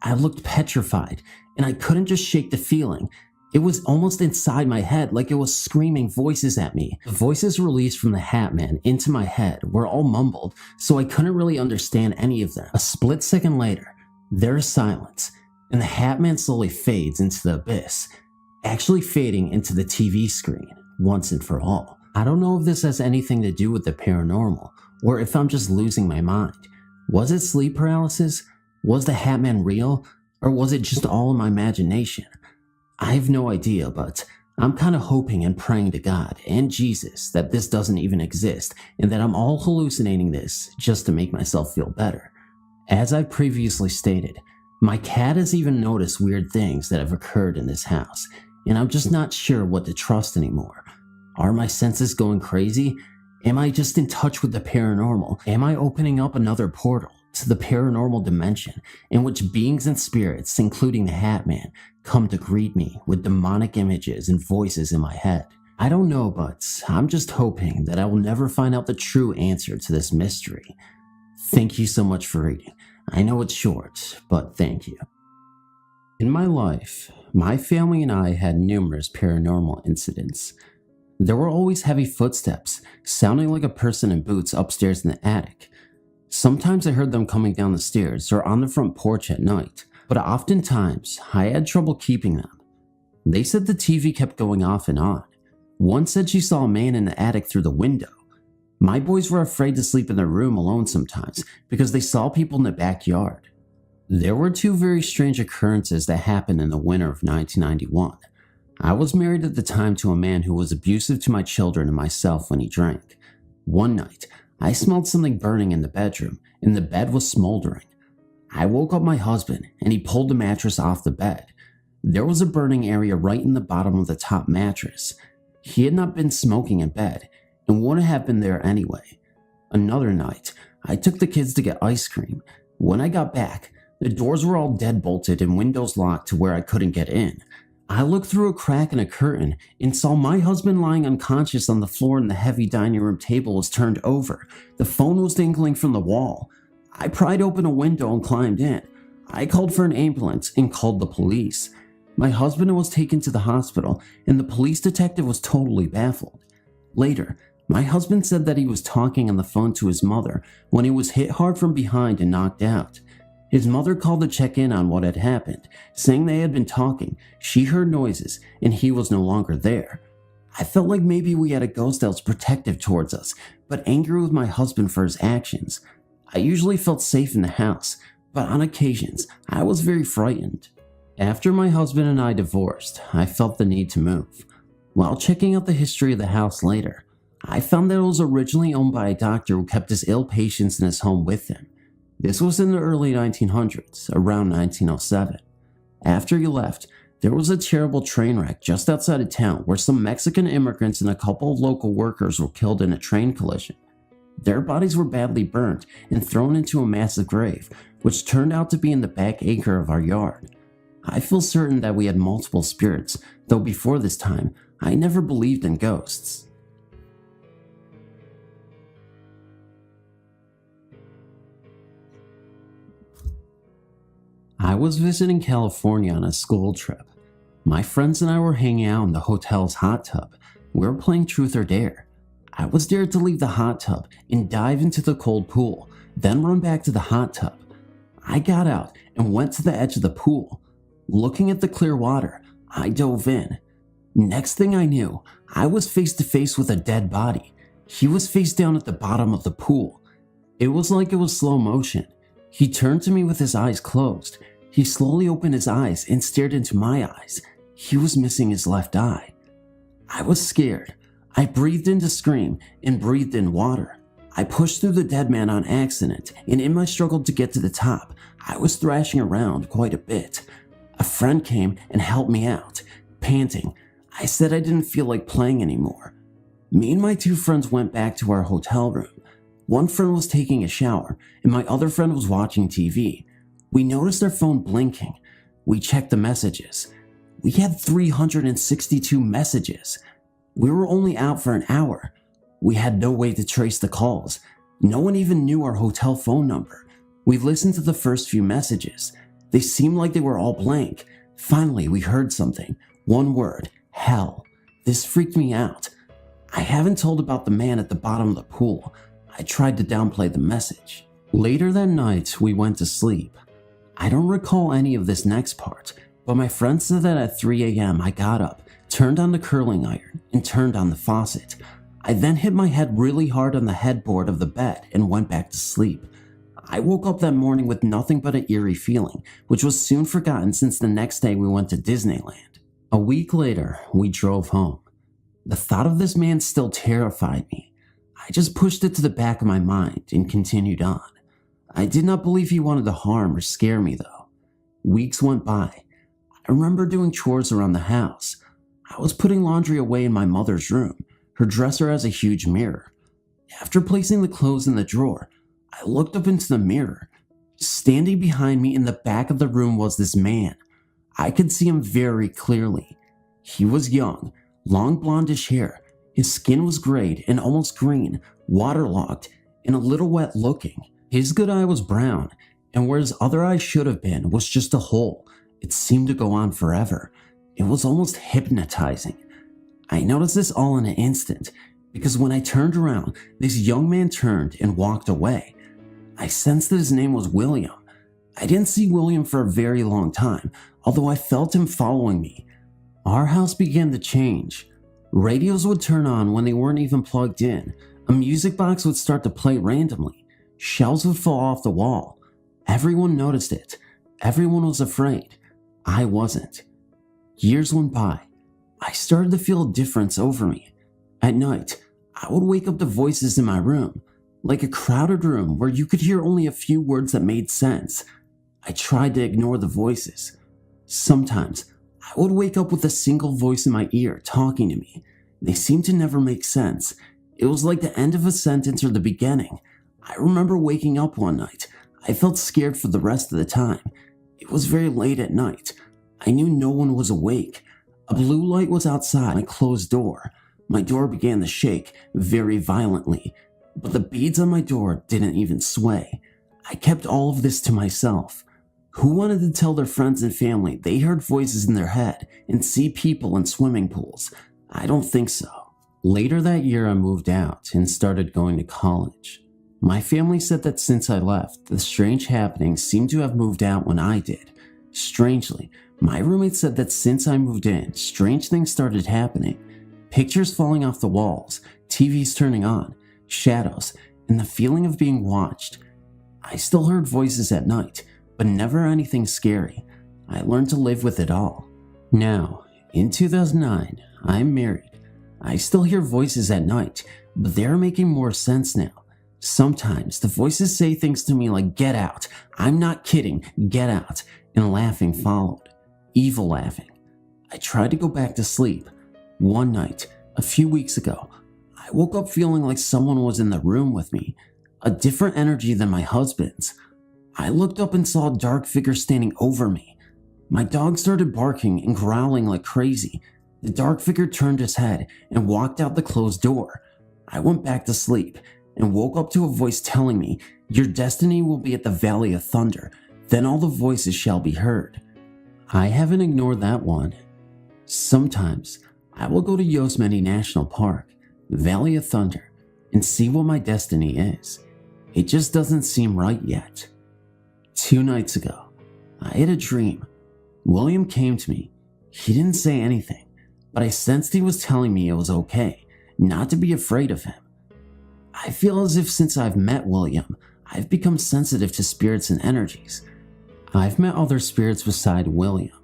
S2: I looked petrified, and I couldn't just shake the feeling. It was almost inside my head, like it was screaming voices at me. The voices released from the Hat Man into my head were all mumbled, so I couldn't really understand any of them. A split second later, there is silence, and the Hat Man slowly fades into the abyss, actually fading into the TV screen, once and for all. I don't know if this has anything to do with the paranormal, or if I'm just losing my mind. Was it sleep paralysis? Was the Hat Man real? Or was it just all in my imagination? I have no idea, but I'm kind of hoping and praying to God and Jesus that this doesn't even exist and that I'm all hallucinating this just to make myself feel better. As I previously stated, my cat has even noticed weird things that have occurred in this house, and I'm just not sure what to trust anymore. Are my senses going crazy? Am I just in touch with the paranormal? Am I opening up another portal to the paranormal dimension in which beings and spirits, including the Hat Man, come to greet me with demonic images and voices in my head? I don't know, but I'm just hoping that I will never find out the true answer to this mystery. Thank you so much for reading. I know it's short, but thank you. In my life, my family and I had numerous paranormal incidents. There were always heavy footsteps, sounding like a person in boots upstairs in the attic. Sometimes I heard them coming down the stairs or on the front porch at night, but oftentimes I had trouble keeping them. They said the TV kept going off and on. One said she saw a man in the attic through the window. My boys were afraid to sleep in their room alone sometimes because they saw people in the backyard. There were 2 very strange occurrences that happened in the winter of 1991. I was married at the time to a man who was abusive to my children and myself when he drank. One night, I smelled something burning in the bedroom, and the bed was smoldering. I woke up my husband, and he pulled the mattress off the bed. There was a burning area right in the bottom of the top mattress. He had not been smoking in bed, and wouldn't have been there anyway. Another night, I took the kids to get ice cream. When I got back,
S3: The doors were all deadbolted and windows locked to where I couldn't get in. I looked through a crack in a curtain and saw my husband lying unconscious on the floor and the heavy dining room table was turned over. The phone was dangling from the wall. I pried open a window and climbed in. I called for an ambulance and called the police. My husband was taken to the hospital and the police detective was totally baffled. Later, my husband said that he was talking on the phone to his mother when he was hit hard from behind and knocked out. His mother called to check in on what had happened, saying they had been talking, she heard noises, and he was no longer there. I felt like maybe we had a ghost that was protective towards us, but angry with my husband for his actions. I usually felt safe in the house, but on occasions, I was very frightened. After my husband and I divorced, I felt the need to move. While checking out the history of the house later, I found that it was originally owned by a doctor who kept his ill patients in his home with him. This was in the early 1900s, around 1907. After he left, there was a terrible train wreck just outside of town where some Mexican immigrants and a couple of local workers were killed in a train collision. Their bodies were badly burned and thrown into a massive grave, which turned out to be in the back acre of our yard. I feel certain that we had multiple spirits, though before this time, I never believed in ghosts. I was visiting California on a school trip. My friends and I were hanging out in the hotel's hot tub. We were playing Truth or Dare. I was dared to leave the hot tub and dive into the cold pool, then run back to the hot tub. I got out and went to the edge of the pool. Looking at the clear water, I dove in. Next thing I knew, I was face to face with a dead body. He was face down at the bottom of the pool. It was like it was slow motion. He turned to me with his eyes closed. He slowly opened his eyes and stared into my eyes. He was missing his left eye. I was scared. I breathed in to scream and breathed in water. I pushed through the dead man on accident, and in my struggle to get to the top, I was thrashing around quite a bit. A friend came and helped me out. Panting, I said I didn't feel like playing anymore. Me and my two friends went back to our hotel room. One friend was taking a shower, and my other friend was watching TV. We noticed our phone blinking. We checked the messages. We had 362 messages. We were only out for an hour. We had no way to trace the calls. No one even knew our hotel phone number. We listened to the first few messages. They seemed like they were all blank. Finally, we heard something. One word, hell. This freaked me out. I haven't told about the man at the bottom of the pool. I tried to downplay the message. Later that night, we went to sleep. I don't recall any of this next part, but my friend said that at 3 a.m. I got up, turned on the curling iron, and turned on the faucet. I then hit my head really hard on the headboard of the bed and went back to sleep. I woke up that morning with nothing but an eerie feeling, which was soon forgotten since the next day we went to Disneyland. A week later, we drove home. The thought of this man still terrified me. I just pushed it to the back of my mind and continued on. I did not believe he wanted to harm or scare me though. Weeks went by. I remember doing chores around the house. I was putting laundry away in my mother's room. Her dresser has a huge mirror. After placing the clothes in the drawer, I looked up into the mirror. Standing behind me in the back of the room was this man. I could see him very clearly. He was young, long blondish hair. His skin was grayed and almost green, waterlogged, and a little wet looking. His good eye was brown, and where his other eye should have been was just a hole. It seemed to go on forever. It was almost hypnotizing. I noticed this all in an instant, because when I turned around, this young man turned and walked away. I sensed that his name was William. I didn't see William for a very long time, although I felt him following me. Our house began to change. Radios would turn on when they weren't even plugged in. A music box would start to play randomly. Shelves would fall off the wall. Everyone noticed it. Everyone was afraid. I wasn't. Years went by. I started to feel a difference over me. At night, I would wake up to voices in my room, like a crowded room where you could hear only a few words that made sense. I tried to ignore the voices. Sometimes, I would wake up with a single voice in my ear talking to me. They seemed to never make sense. It was like the end of a sentence or the beginning. I remember waking up one night. I felt scared for the rest of the time. It was very late at night. I knew no one was awake. A blue light was outside my closed door. My door began to shake very violently, but the beads on my door didn't even sway. I kept all of this to myself. Who wanted to tell their friends and family they heard voices in their head and see people in swimming pools? I don't think so. Later that year, I moved out and started going to college. My family said that since I left, the strange happenings seemed to have moved out when I did. Strangely, my roommate said that since I moved in, strange things started happening. Pictures falling off the walls, TVs turning on, shadows, and the feeling of being watched. I still heard voices at night, but never anything scary. I learned to live with it all. Now, in 2009, I'm married. I still hear voices at night, but they're making more sense now. Sometimes the voices say things to me like, "Get out, I'm not kidding, get out," and laughing followed. Evil laughing. I tried to go back to sleep. One night, a few weeks ago, I woke up feeling like someone was in the room with me, a different energy than my husband's. I looked up and saw a dark figure standing over me. My dog started barking and growling like crazy. The dark figure turned his head and walked out the closed door. I went back to sleep and woke up to a voice telling me, "Your destiny will be at the Valley of Thunder, then all the voices shall be heard." I haven't ignored that one. Sometimes I will go to Yosemite National Park, Valley of Thunder, and see what my destiny is. It just doesn't seem right yet. 2 nights ago, I had a dream. William came to me. He didn't say anything, but I sensed he was telling me it was okay, not to be afraid of him. I feel as if since I've met William, I've become sensitive to spirits and energies. I've met other spirits beside William.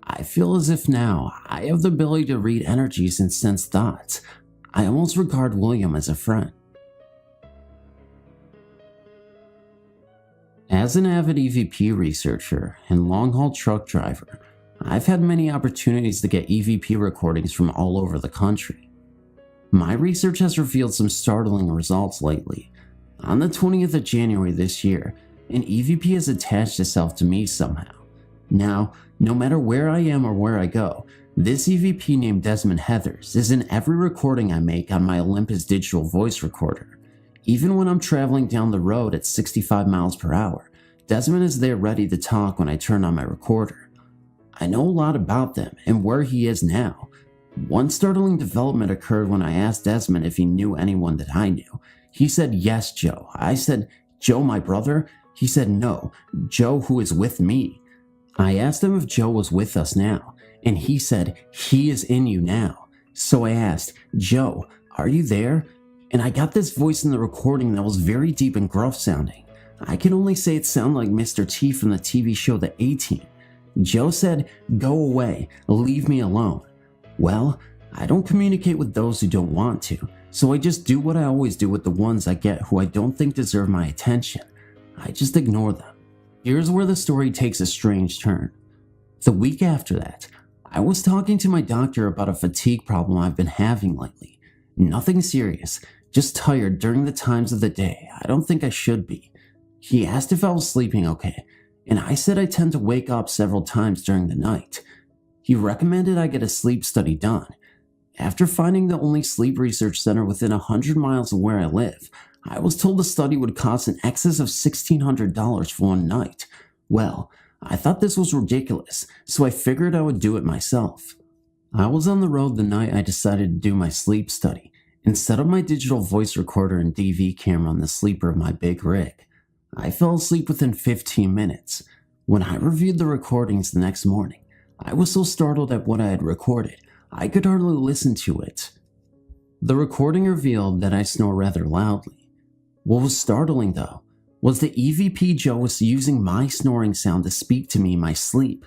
S3: I feel as if now I have the ability to read energies and sense thoughts. I almost regard William as a friend. As an avid EVP researcher and long-haul truck driver, I've had many opportunities to get EVP recordings from all over the country. My research has revealed some startling results lately. On the 20th of January this year, an EVP has attached itself to me somehow. Now, no matter where I am or where I go, this EVP named Desmond Heathers is in every recording I make on my Olympus digital voice recorder. Even when I'm traveling down the road at 65 miles per hour, Desmond is there ready to talk when I turn on my recorder. I know a lot about them and where he is now. One startling development occurred when I asked Desmond if he knew anyone that I knew. He said, "Yes, Joe." I said, "Joe, my brother?" He said, "No, Joe who is with me." I asked him if Joe was with us now, and he said, "He is in you now." So I asked, "Joe, are you there?" And I got this voice in the recording that was very deep and gruff sounding. I can only say it sounded like Mr. T from the TV show The A-Team. Joe said, "Go away, leave me alone." Well, I don't communicate with those who don't want to, so I just do what I always do with the ones I get who I don't think deserve my attention. I just ignore them. Here's where the story takes a strange turn. The week after that, I was talking to my doctor about a fatigue problem I've been having lately. Nothing serious, just tired during the times of the day I don't think I should be. He asked if I was sleeping okay, and I said I tend to wake up several times during the night. He recommended I get a sleep study done. After finding the only sleep research center within 100 miles of where I live, I was told the study would cost in excess of $1,600 for one night. Well, I thought this was ridiculous, so I figured I would do it myself. I was on the road the night I decided to do my sleep study and set up my digital voice recorder and DV camera on the sleeper of my big rig. I fell asleep within 15 minutes. When I reviewed the recordings the next morning, I was so startled at what I had recorded, I could hardly listen to it. The recording revealed that I snore rather loudly. What was startling, though, was that EVP Joe was using my snoring sound to speak to me in my sleep.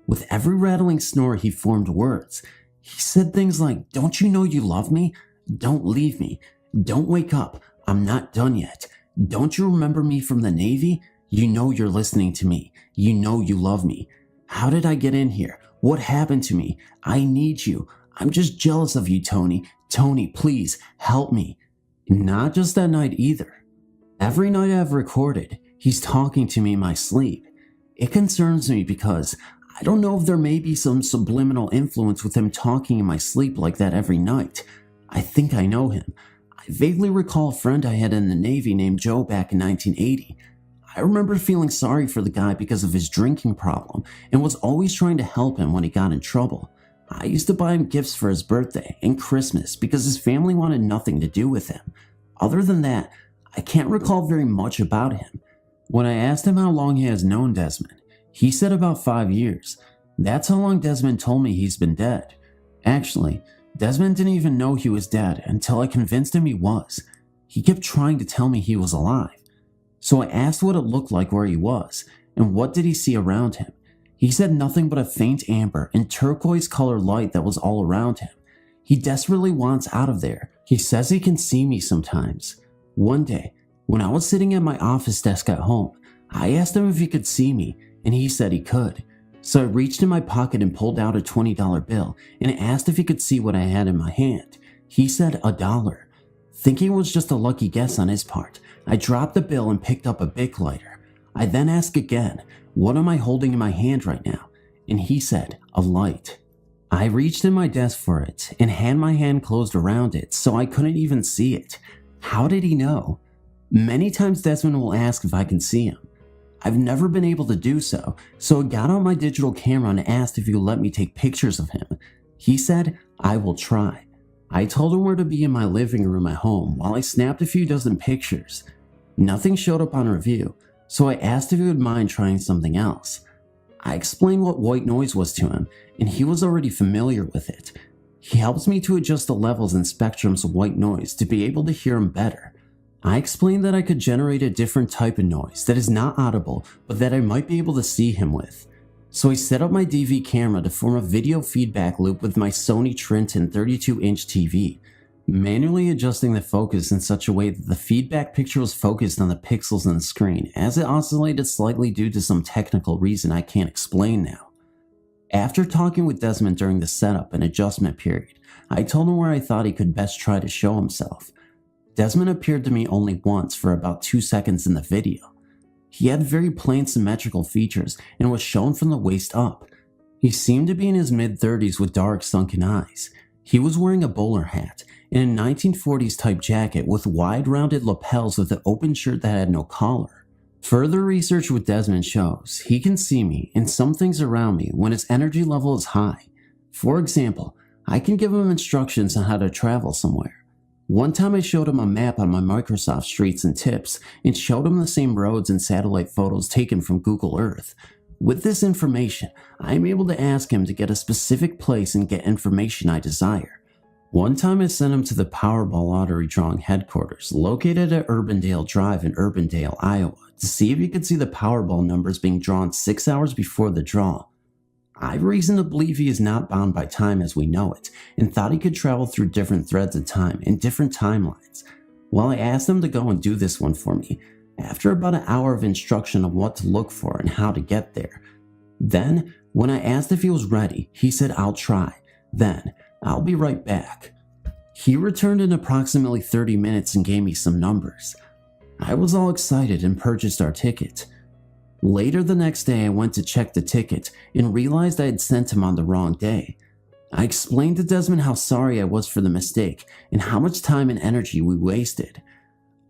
S3: With every rattling snore, he formed words. He said things like, "Don't you know you love me? Don't leave me. Don't wake up. I'm not done yet. Don't you remember me from the Navy? You know you're listening to me. You know you love me. How did I get in here? What happened to me? I need you. I'm just jealous of you, Tony. Tony, please, help me." Not just that night either. Every night I've recorded, he's talking to me in my sleep. It concerns me because I don't know if there may be some subliminal influence with him talking in my sleep like that every night. I think I know him. I vaguely recall a friend I had in the Navy named Joe back in 1980. I remember feeling sorry for the guy because of his drinking problem and was always trying to help him when he got in trouble. I used to buy him gifts for his birthday and Christmas because his family wanted nothing to do with him. Other than that, I can't recall very much about him. When I asked him how long he has known Desmond, he said about 5 years. That's how long Desmond told me he's been dead. Actually, Desmond didn't even know he was dead until I convinced him he was. He kept trying to tell me he was alive. So I asked what it looked like where he was, and what did he see around him. He said nothing but a faint amber and turquoise colored light that was all around him. He desperately wants out of there. He says he can see me sometimes. One day, when I was sitting at my office desk at home, I asked him if he could see me, and he said he could. So I reached in my pocket and pulled out a $20 bill and asked if he could see what I had in my hand. He said $1. Thinking it was just a lucky guess on his part, I dropped the bill and picked up a Bic lighter. I then asked again, what am I holding in my hand right now? And he said, a light. I reached in my desk for it and had my hand closed around it so I couldn't even see it. How did he know? Many times Desmond will ask if I can see him. I've never been able to do so I got out my digital camera and asked if he would let me take pictures of him. He said, I will try. I told him where to be in my living room at home while I snapped a few dozen pictures. Nothing showed up on review, so I asked if he would mind trying something else. I explained what white noise was to him, and he was already familiar with it. He helps me to adjust the levels and spectrums of white noise to be able to hear him better. I explained that I could generate a different type of noise that is not audible, but that I might be able to see him with. So I set up my DV camera to form a video feedback loop with my Sony Trinton 32-inch TV, manually adjusting the focus in such a way that the feedback picture was focused on the pixels on the screen, as it oscillated slightly due to some technical reason I can't explain now. After talking with Desmond during the setup and adjustment period, I told him where I thought he could best try to show himself. Desmond appeared to me only once for about 2 seconds in the video. He had very plain symmetrical features and was shown from the waist up. He seemed to be in his mid-30s with dark sunken eyes. He was wearing a bowler hat and a 1940s type jacket with wide rounded lapels with an open shirt that had no collar. Further research with Desmond shows he can see me and some things around me when his energy level is high. For example, I can give him instructions on how to travel somewhere. One time I showed him a map on my Microsoft Streets and Tips and showed him the same roads and satellite photos taken from Google Earth. With this information, I am able to ask him to get a specific place and get information I desire. One time I sent him to the Powerball lottery drawing headquarters located at Urbandale Drive in Urbandale, Iowa, to see if he could see the Powerball numbers being drawn 6 hours before the draw. I have reason to believe he is not bound by time as we know it, and thought he could travel through different threads of time and different timelines. Well, I asked him to go and do this one for me, after about an hour of instruction of what to look for and how to get there. Then, when I asked if he was ready, he said, I'll try. Then, I'll be right back. He returned in approximately 30 minutes and gave me some numbers. I was all excited and purchased our ticket. Later the next day, I went to check the ticket and realized I had sent him on the wrong day. I explained to Desmond how sorry I was for the mistake and how much time and energy we wasted.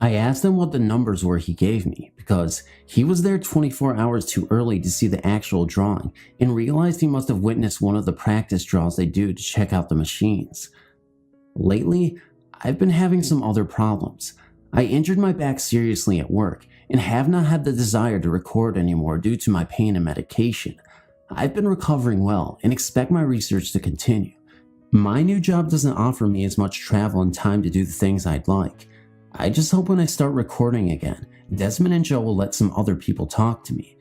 S3: I asked him what the numbers were he gave me because he was there 24 hours too early to see the actual drawing and realized he must have witnessed one of the practice draws they do to check out the machines. Lately, I've been having some other problems. I injured my back seriously at work and have not had the desire to record anymore due to my pain and medication. I've been recovering well and expect my research to continue. My new job doesn't offer me as much travel and time to do the things I'd like. I just hope when I start recording again, Desmond and Joe will let some other people talk to me.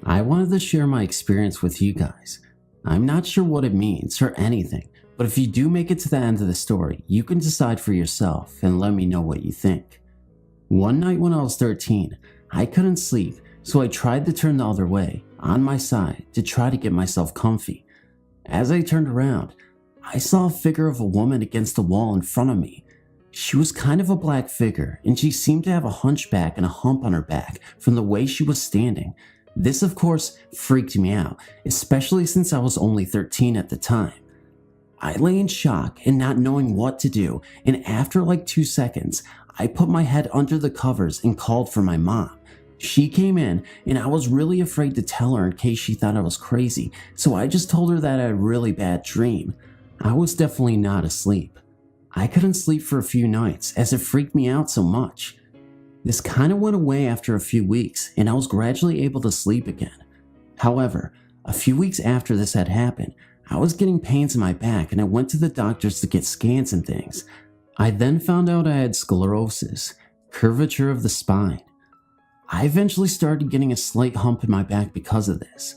S3: I wanted to share my experience with you guys. I'm not sure what it means or anything, but if you do make it to the end of the story, you can decide for yourself and let me know what you think. One night when I was 13, I couldn't sleep, so I tried to turn the other way, on my side, to try to get myself comfy.
S2: As I turned around, I saw a figure of a woman against the wall in front of me. She was kind of a black figure, and she seemed to have a hunchback and a hump on her back from the way she was standing. This, of course, freaked me out, especially since I was only 13 at the time. I lay in shock and not knowing what to do, and after like 2 seconds, I put my head under the covers and called for my mom. She came in, and I was really afraid to tell her in case she thought I was crazy, so I just told her that I had a really bad dream. I was definitely not asleep. I couldn't sleep for a few nights as it freaked me out so much. This kind of went away after a few weeks, and I was gradually able to sleep again. However, a few weeks after this had happened, I was getting pains in my back and I went to the doctors to get scans and things. I then found out I had sclerosis, curvature of the spine. I eventually started getting a slight hump in my back because of this.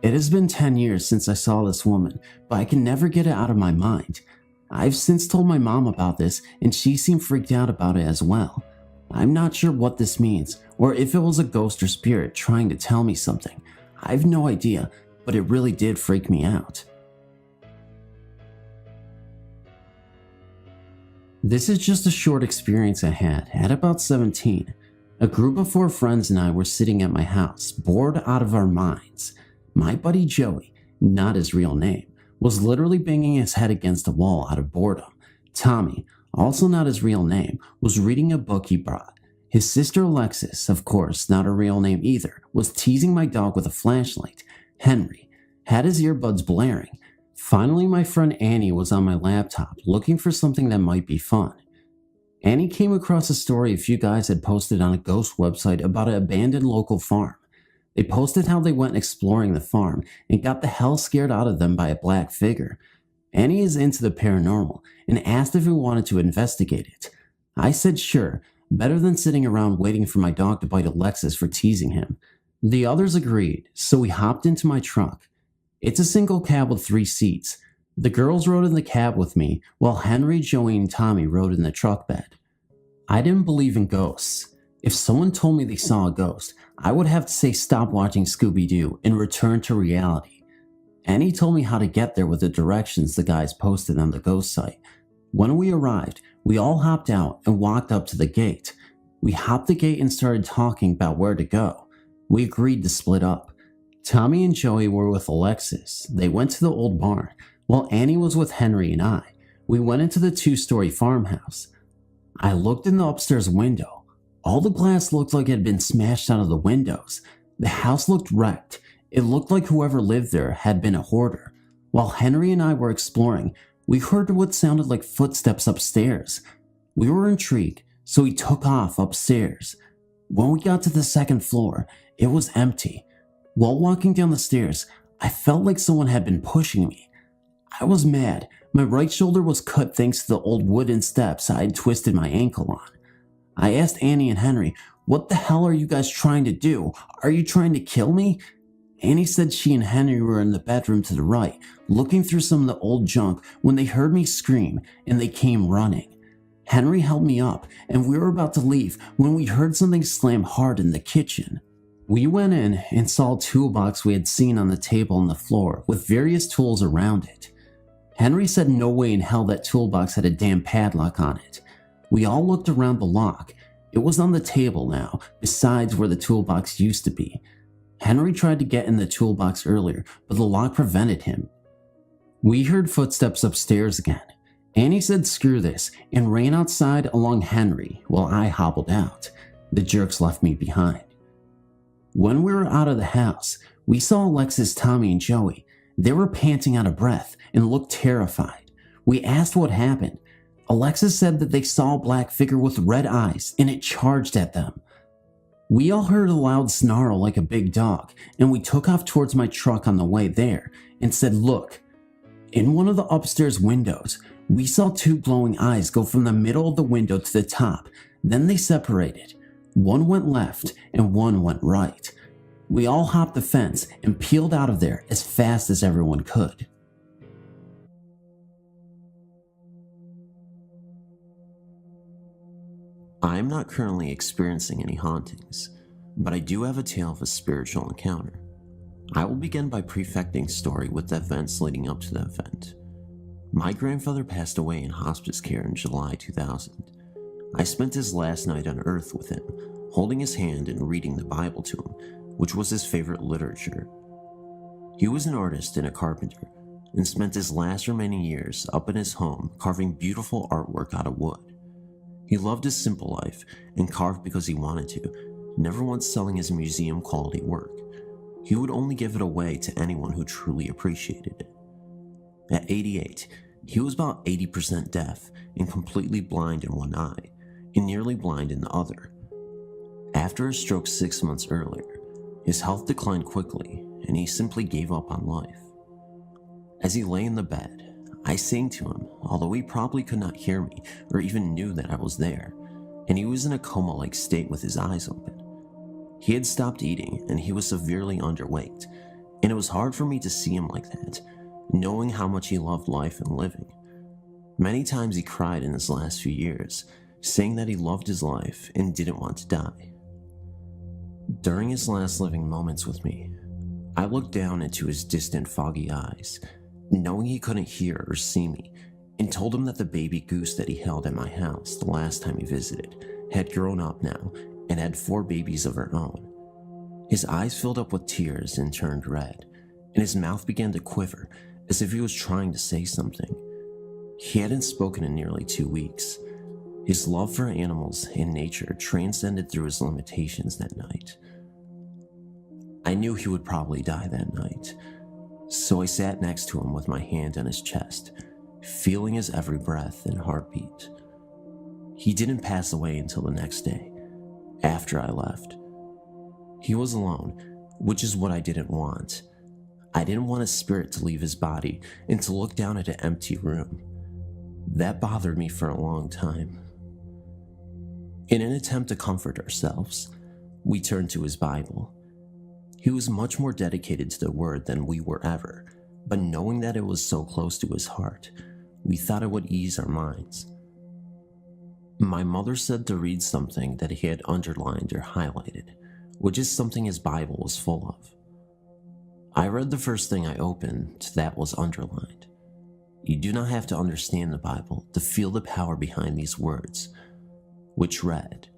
S2: It has been 10 years since I saw this woman, but I can never get it out of my mind. I've since told my mom about this and she seemed freaked out about it as well. I'm not sure what this means or if it was a ghost or spirit trying to tell me something. I have no idea, but it really did freak me out. This is just a short experience I had at about 17. A group of 4 friends and I were sitting at my house, bored out of our minds. My buddy Joey, not his real name, was literally banging his head against the wall out of boredom. Tommy, also not his real name, was reading a book he brought. His sister Alexis, of course not her real name either, was teasing my dog with a flashlight. Henry had his earbuds blaring. Finally, my friend Annie was on my laptop looking for something that might be fun. Annie came across a story a few guys had posted on a ghost website about an abandoned local farm. They posted how they went exploring the farm and got the hell scared out of them by a black figure. Annie is into the paranormal and asked if we wanted to investigate it. I said sure, better than sitting around waiting for my dog to bite Alexis for teasing him. The others agreed, so we hopped into my truck. It's a single cab with 3 seats. The girls rode in the cab with me, while Henry, Joey, and Tommy rode in the truck bed. I didn't believe in ghosts. If someone told me they saw a ghost, I would have to say stop watching Scooby-Doo and return to reality. Annie told me how to get there with the directions the guys posted on the ghost site. When we arrived, we all hopped out and walked up to the gate. We hopped the gate and started talking about where to go. We agreed to split up. Tommy and Joey were with Alexis. They went to the old barn, while Annie was with Henry and I. We went into the 2-story farmhouse. I looked in the upstairs window. All the glass looked like it had been smashed out of the windows. The house looked wrecked. It looked like whoever lived there had been a hoarder. While Henry and I were exploring, we heard what sounded like footsteps upstairs. We were intrigued, so we took off upstairs. When we got to the 2nd floor, it was empty. While walking down the stairs, I felt like someone had been pushing me. I was mad. My right shoulder was cut thanks to the old wooden steps I had twisted my ankle on. I asked Annie and Henry, "What the hell are you guys trying to do? Are you trying to kill me?" Annie said she and Henry were in the bedroom to the right, looking through some of the old junk when they heard me scream and they came running. Henry held me up and we were about to leave when we heard something slam hard in the kitchen. We went in and saw a toolbox we had seen on the table on the floor with various tools around it. Henry said no way in hell that toolbox had a damn padlock on it. We all looked around the lock. It was on the table now, besides where the toolbox used to be. Henry tried to get in the toolbox earlier, but the lock prevented him. We heard footsteps upstairs again. Annie said screw this and ran outside along Henry while I hobbled out. The jerks left me behind. When we were out of the house, we saw Alexis, Tommy, and Joey. They were panting out of breath and looked terrified. We asked what happened. Alexis said that they saw a black figure with red eyes and it charged at them. We all heard a loud snarl like a big dog, and we took off towards my truck on the way there and said, "Look." In one of the upstairs windows, we saw 2 glowing eyes go from the middle of the window to the top. Then they separated. One went left and one went right. We all hopped the fence and peeled out of there as fast as everyone could.
S1: I am not currently experiencing any hauntings, but I do have a tale of a spiritual encounter.
S2: I will begin by prefecting story with the events leading up to the event. My grandfather passed away in hospice care in July 2000. I spent his last night on earth with him, holding his hand and reading the Bible to him, which was his favorite literature. He was an artist and a carpenter, and spent his last remaining years up in his home carving beautiful artwork out of wood. He loved his simple life and carved because he wanted to, never once selling his museum quality work. He would only give it away to anyone who truly appreciated it. At 88, he was about 80% deaf and completely blind in one eye, and nearly blind in the other. After a stroke 6 months earlier, his health declined quickly, and he simply gave up on life. As he lay in the bed, I sang to him, although he probably could not hear me or even knew that I was there, and he was in a coma-like state with his eyes open. He had stopped eating, and he was severely underweight, and it was hard for me to see him like that, knowing how much he loved life and living. Many times he cried in his last few years, saying that he loved his life and didn't want to die. During his last living moments with me, I looked down into his distant, foggy eyes, knowing he couldn't hear or see me, and told him that the baby goose that he held at my house the last time he visited had grown up now and had 4 babies of her own. His eyes filled up with tears and turned red, and his mouth began to quiver as if he was trying to say something. He hadn't spoken in nearly 2 weeks. His love for animals and nature transcended through his limitations that night. I knew he would probably die that night, so I sat next to him with my hand on his chest, feeling his every breath and heartbeat. He didn't pass away until the next day, after I left. He was alone, which is what I didn't want. I didn't want his spirit to leave his body and to look down at an empty room. That bothered me for a long time. In an attempt to comfort ourselves, we turned to his Bible. He was much more dedicated to the word than we were ever, but knowing that it was so close to his heart, we thought it would ease our minds. My mother said to read something that he had underlined or highlighted, which is something his Bible was full of. I read the first thing I opened that was underlined. You do not have to understand the Bible to feel the power behind these words, which read,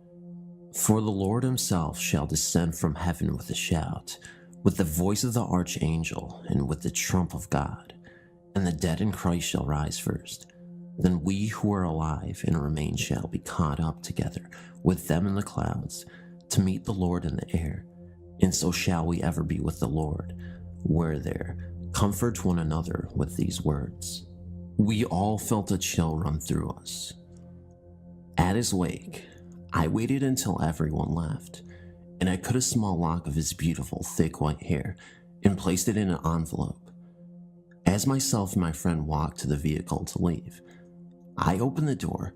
S2: "For the Lord himself shall descend from heaven with a shout, with the voice of the archangel, and with the trump of God, and the dead in Christ shall rise first. Then we who are alive and remain shall be caught up together with them in the clouds, to meet the Lord in the air, and so shall we ever be with the Lord. Where there, comfort one another with these words." We all felt a chill run through us. At his wake, I waited until everyone left, and I cut a small lock of his beautiful, thick white hair and placed it in an envelope. As myself and my friend walked to the vehicle to leave, I opened the door,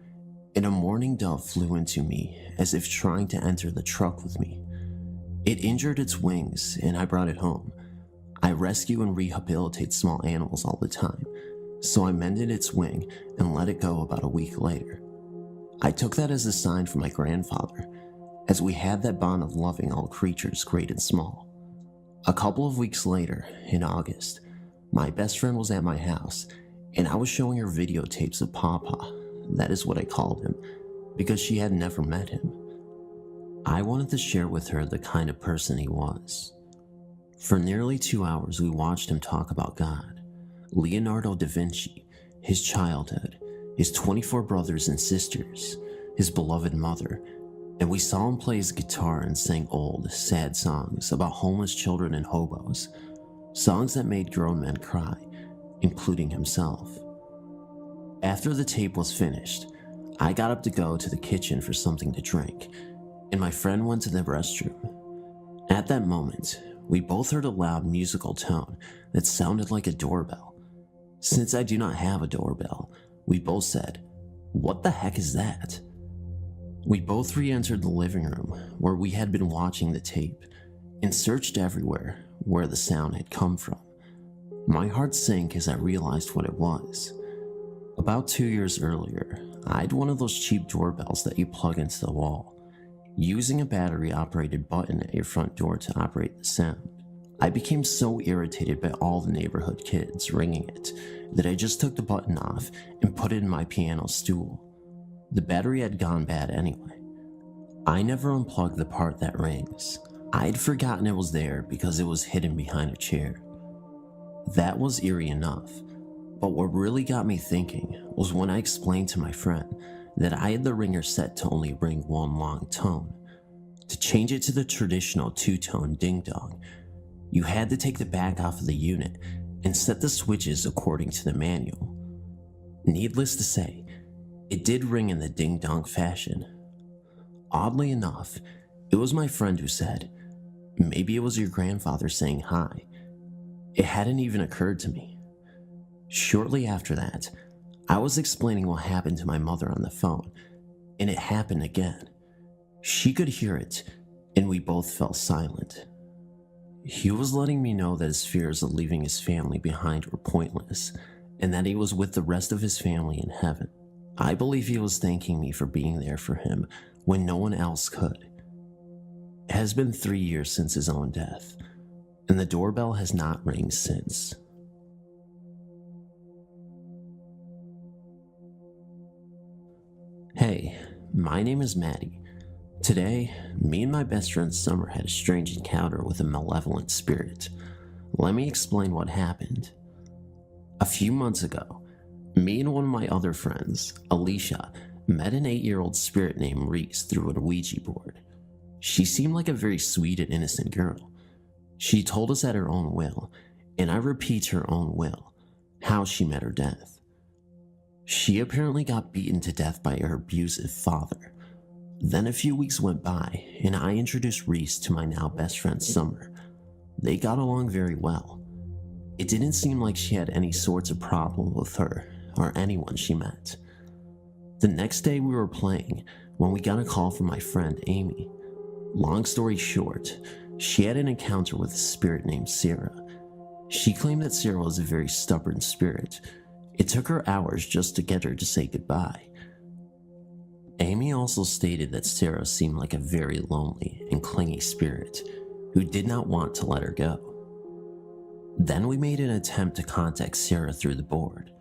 S2: and a mourning dove flew into me as if trying to enter the truck with me. It injured its wings, and I brought it home. I rescue and rehabilitate small animals all the time, so I mended its wing and let it go about a week later. I took that as a sign from my grandfather, as we had that bond of loving all creatures great and small. A couple of weeks later, in August, my best friend was at my house, and I was showing her videotapes of Pawpaw, that is what I called him, because she had never met him. I wanted to share with her the kind of person he was. For nearly 2 hours, we watched him talk about God, Leonardo da Vinci, his childhood, his 24 brothers and sisters, his beloved mother, and we saw him play his guitar and sang old, sad songs about homeless children and hobos, songs that made grown men cry, including himself. After the tape was finished, I got up to go to the kitchen for something to drink, and my friend went to the restroom. At that moment, we both heard a loud musical tone that sounded like a doorbell. Since I do not have a doorbell, we both said, "What the heck is that?" We both re-entered the living room where we had been watching the tape and searched everywhere where the sound had come from. My heart sank as I realized what it was. About 2 years earlier, I had one of those cheap doorbells that you plug into the wall, using a battery-operated button at your front door to operate the sound. I became so irritated by all the neighborhood kids ringing it that I just took the button off and put it in my piano stool. The battery had gone bad anyway. I never unplugged the part that rings. I had forgotten it was there because it was hidden behind a chair. That was eerie enough, but what really got me thinking was when I explained to my friend that I had the ringer set to only ring one long tone. To change it to the traditional two-tone ding-dong, you had to take the back off of the unit and set the switches according to the manual. Needless to say, it did ring in the ding-dong fashion. Oddly enough, it was my friend who said, "Maybe it was your grandfather saying hi." It hadn't even occurred to me. Shortly after that, I was explaining what happened to my mother on the phone, and it happened again. She could hear it, and we both fell silent. He was letting me know that his fears of leaving his family behind were pointless, and that he was with the rest of his family in heaven. I believe he was thanking me for being there for him when no one else could. It has been 3 years since his own death, and the doorbell has not rang since. Hey, my name is Maddie. Today, me and my best friend Summer had a strange encounter with a malevolent spirit. Let me explain what happened. A few months ago, me and one of my other friends, Alicia, met an 8-year-old spirit named Reese through a Ouija board. She seemed like a very sweet and innocent girl. She told us at her own will, and I repeat her own will, how she met her death. She apparently got beaten to death by her abusive father. Then a few weeks went by, and I introduced Reese to my now best friend Summer. They got along very well. It didn't seem like she had any sorts of problem with her or anyone she met. The next day we were playing when we got a call from my friend Amy. Long story short, she had an encounter with a spirit named Sarah. She claimed that Sarah was a very stubborn spirit. It took her hours just to get her to say goodbye. Amy also stated that Sarah seemed like a very lonely and clingy spirit who did not want to let her go. Then we made an attempt to contact Sarah through the board.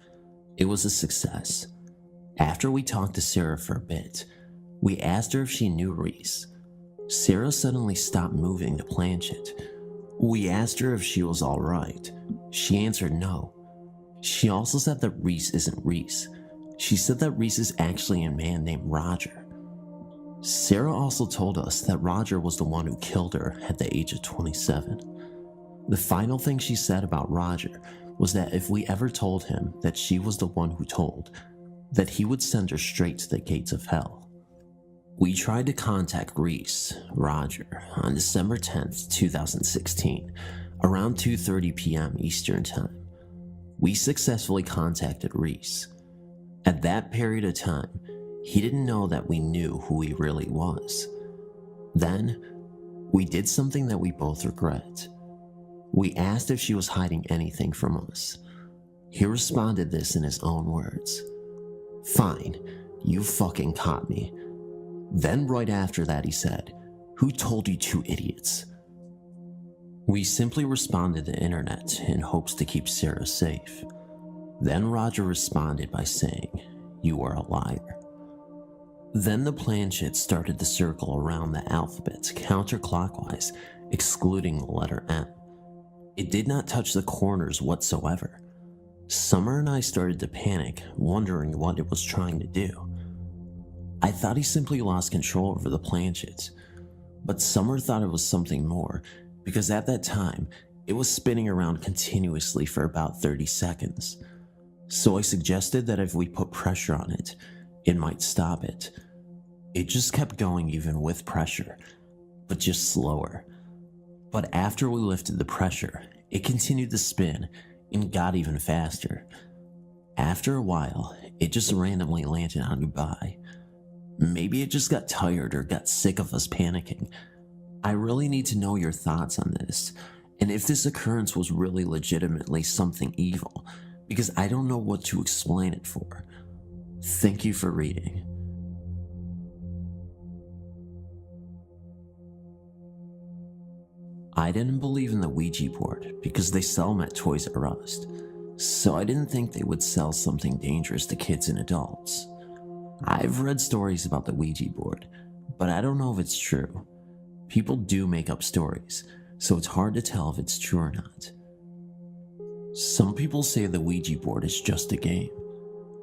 S2: It was a success. After we talked to Sarah for a bit, we asked her if she knew Reese. Sarah suddenly stopped moving the planchette. We asked her if she was alright. She answered no. She also said that Reese isn't Reese. She said that Reese is actually a man named Roger. Sarah also told us that Roger was the one who killed her at the age of 27. The final thing she said about Roger was that if we ever told him that she was the one who told, that he would send her straight to the gates of hell. We tried to contact Reese, Roger, on December 10th, 2016, around 2:30 p.m. Eastern Time. We successfully contacted Reese. At that period of time, he didn't know that we knew who he really was. Then, we did something that we both regret. We asked if she was hiding anything from us. He responded this in his own words. "Fine, you fucking caught me." Then right after that he said, "Who told you two idiots?" We simply responded the internet in hopes to keep Sarah safe. Then Roger responded by saying, "You are a liar." Then the planchette started to circle around the alphabet counterclockwise, excluding the letter M. It did not touch the corners whatsoever. Summer and I started to panic, wondering what it was trying to do. I thought he simply lost control over the planchette, but Summer thought it was something more, because at that time, it was spinning around continuously for about 30 seconds. So I suggested that if we put pressure on it, it might stop it. It just kept going even with pressure, but just slower. But after we lifted the pressure, it continued to spin and got even faster. After a while, it just randomly landed on Dubai. Maybe it just got tired or got sick of us panicking. I really need to know your thoughts on this, and if this occurrence was really legitimately something evil, because I don't know what to explain it for. Thank you for reading. I didn't believe in the Ouija board because they sell them at Toys R Us, so I didn't think they would sell something dangerous to kids and adults. I've read stories about the Ouija board, but I don't know if it's true. People do make up stories, so it's hard to tell if it's true or not. Some people say the Ouija board is just a game.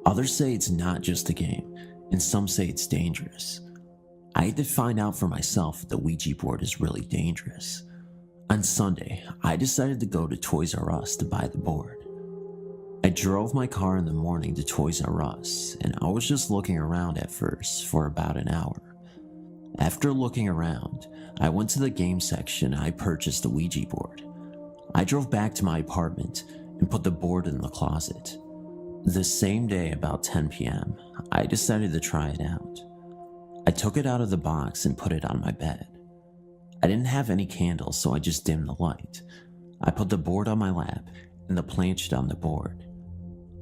S2: Others say it's not just a game, and some say it's dangerous. I had to find out for myself if the Ouija board is really dangerous. On Sunday, I decided to go to Toys R Us to buy the board. I drove my car in the morning to Toys R Us, and I was just looking around at first for about an hour. After looking around, I went to the game section and I purchased the Ouija board. I drove back to my apartment and put the board in the closet. The same day, about 10 p.m., I decided to try it out. I took it out of the box and put it on my bed. I didn't have any candles, so I just dimmed the light. I put the board on my lap and the planchet on the board.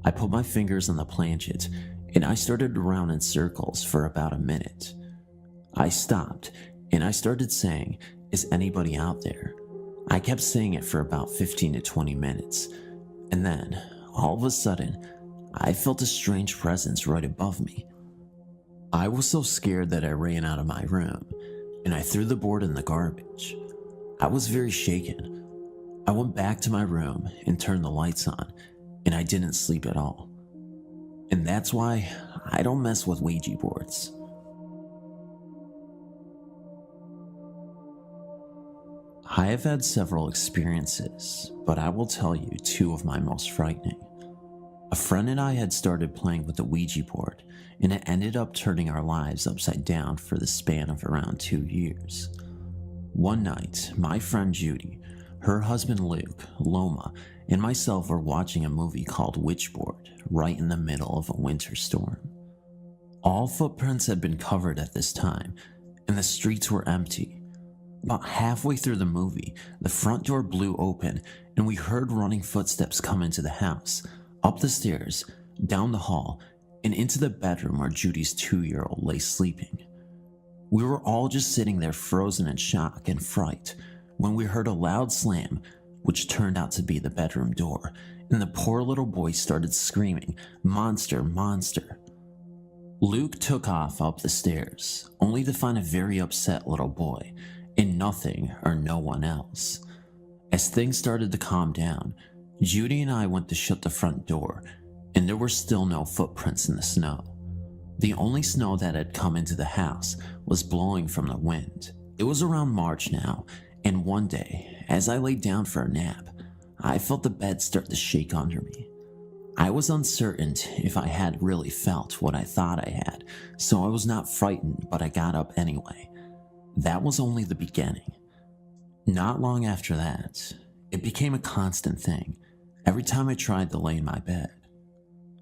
S2: I put my fingers on the planchet and I started to round in circles for about a minute. I stopped and I started saying, "Is anybody out there?" I kept saying it for about 15 to 20 minutes, and then, all of a sudden, I felt a strange presence right above me. I was so scared that I ran out of my room, and I threw the board in the garbage. I was very shaken. I went back to my room and turned the lights on, and I didn't sleep at all. And that's why I don't mess with Ouija boards. I have had several experiences, but I will tell you two of my most frightening. A friend and I had started playing with the Ouija board, and it ended up turning our lives upside down for the span of around 2 years. One night, my friend Judy, her husband Luke, Loma, and myself were watching a movie called Witchboard right in the middle of a winter storm. All footprints had been covered at this time, and the streets were empty. About halfway through the movie, the front door blew open, and we heard running footsteps come into the house, up the stairs, down the hall, and into the bedroom where Judy's 2-year-old lay sleeping. We were all just sitting there frozen in shock and fright when we heard a loud slam, which turned out to be the bedroom door, and the poor little boy started screaming, "Monster, monster." Luke took off up the stairs, only to find a very upset little boy, and nothing or no one else. As things started to calm down, Judy and I went to shut the front door, and there were still no footprints in the snow. The only snow that had come into the house was blowing from the wind. It was around March now, and one day, as I laid down for a nap, I felt the bed start to shake under me. I was uncertain if I had really felt what I thought I had, so I was not frightened, but I got up anyway. That was only the beginning. Not long after that, it became a constant thing every time I tried to lay in my bed.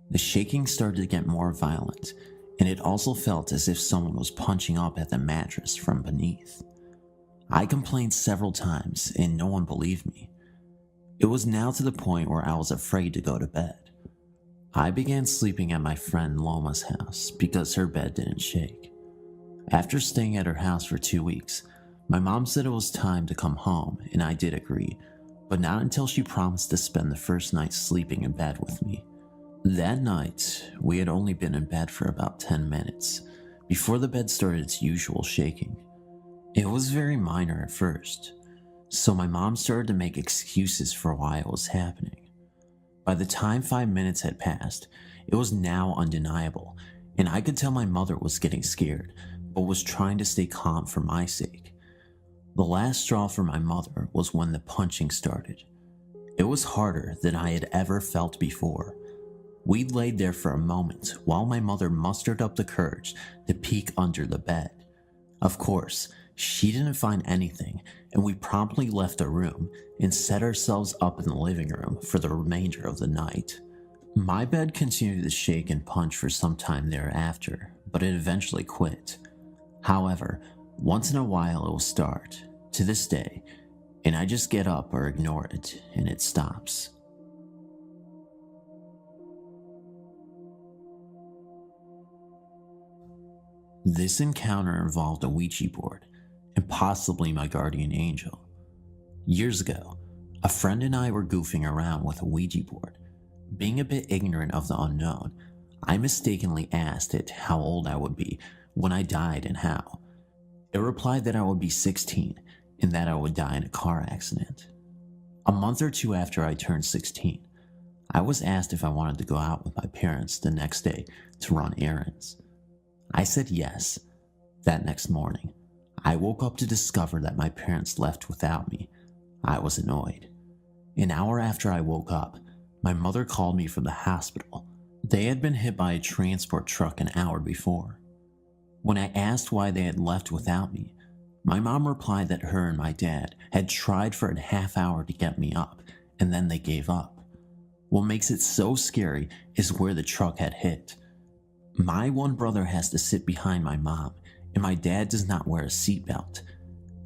S2: The shaking started to get more violent, and it also felt as if someone was punching up at the mattress from beneath. I complained several times, and no one believed me. It was now to the point where I was afraid to go to bed. I began sleeping at my friend Loma's house because her bed didn't shake. After staying at her house for 2 weeks, my mom said it was time to come home, and I did agree, but not until she promised to spend the first night sleeping in bed with me. That night, we had only been in bed for about 10 minutes before the bed started its usual shaking. It was very minor at first, so my mom started to make excuses for why it was happening. By the time 5 minutes had passed, it was now undeniable, and I could tell my mother was getting scared, but was trying to stay calm for my sake. The last straw for my mother was when the punching started. It was harder than I had ever felt before. We laid there for a moment while my mother mustered up the courage to peek under the bed. Of course, she didn't find anything, and we promptly left the room and set ourselves up in the living room for the remainder of the night. My bed continued to shake and punch for some time thereafter, but it eventually quit. However, once in a while it will start, to this day, and I just get up or ignore it, and it stops. This encounter involved a Ouija board, and possibly my guardian angel. Years ago, a friend and I were goofing around with a Ouija board. Being a bit ignorant of the unknown, I mistakenly asked it how old I would be when I died and how. It replied that I would be 16 and that I would die in a car accident. A month or two after I turned 16, I was asked if I wanted to go out with my parents the next day to run errands. I said yes. That next morning, I woke up to discover that my parents left without me. I was annoyed. An hour after I woke up, my mother called me from the hospital. They had been hit by a transport truck an hour before. When I asked why they had left without me, my mom replied that her and my dad had tried for a half hour to get me up, and then they gave up. What makes it so scary is where the truck had hit. My one brother has to sit behind my mom, and my dad does not wear a seatbelt.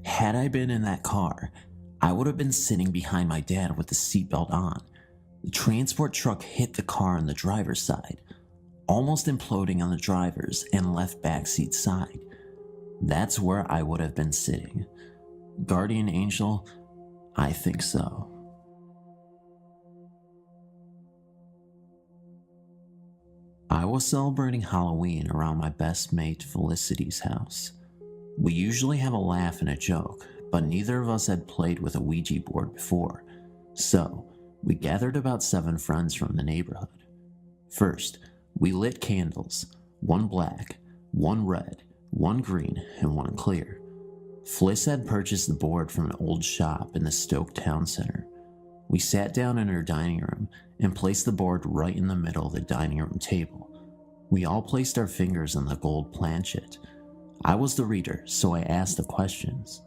S2: Had I been in that car, I would have been sitting behind my dad with the seatbelt on. The transport truck hit the car on the driver's side, almost imploding on the driver's and left backseat side. That's where I would have been sitting. Guardian angel? I think so. I was celebrating Halloween around my best mate Felicity's house. We usually have a laugh and a joke, but neither of us had played with a Ouija board before, so we gathered about 7 friends from the neighborhood. First, we lit candles, 1 black, 1 red, 1 green, and 1 clear. Fliss had purchased the board from an old shop in the Stoke Town Center. We sat down in her dining room and placed the board right in the middle of the dining room table. We all placed our fingers on the gold planchet. I was the reader, so I asked the questions.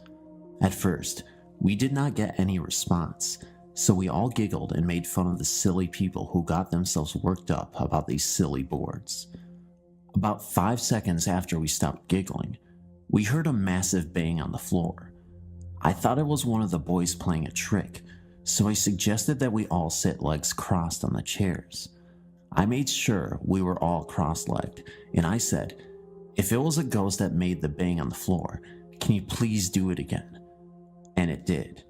S2: At first, we did not get any response, so we all giggled and made fun of the silly people who got themselves worked up about these silly boards. About 5 seconds after we stopped giggling, we heard a massive bang on the floor. I thought it was one of the boys playing a trick, so I suggested that we all sit legs crossed on the chairs. I made sure we were all cross-legged, and I said, "If it was a ghost that made the bang on the floor, can you please do it again?" And it did.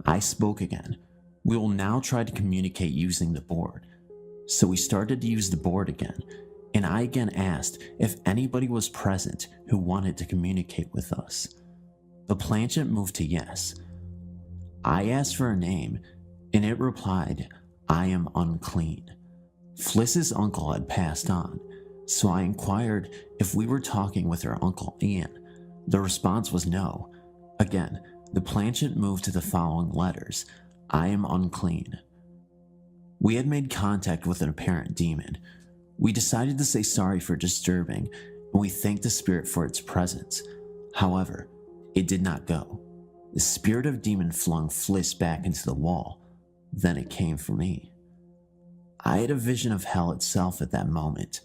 S2: I spoke again. We will now try to communicate using the board. So we started to use the board again, and I again asked if anybody was present who wanted to communicate with us. The planchet moved to yes. I asked for a name, and it replied, "I am unclean." Fliss's uncle had passed on, so I inquired if we were talking with her uncle Ian. The response was no. Again, the planchet moved to the following letters, "I am unclean." We had made contact with an apparent demon. We decided to say sorry for disturbing, and we thanked the spirit for its presence. However, it did not go. The spirit of demon flung Fliss back into the wall. Then it came for me. I had a vision of hell itself at that moment,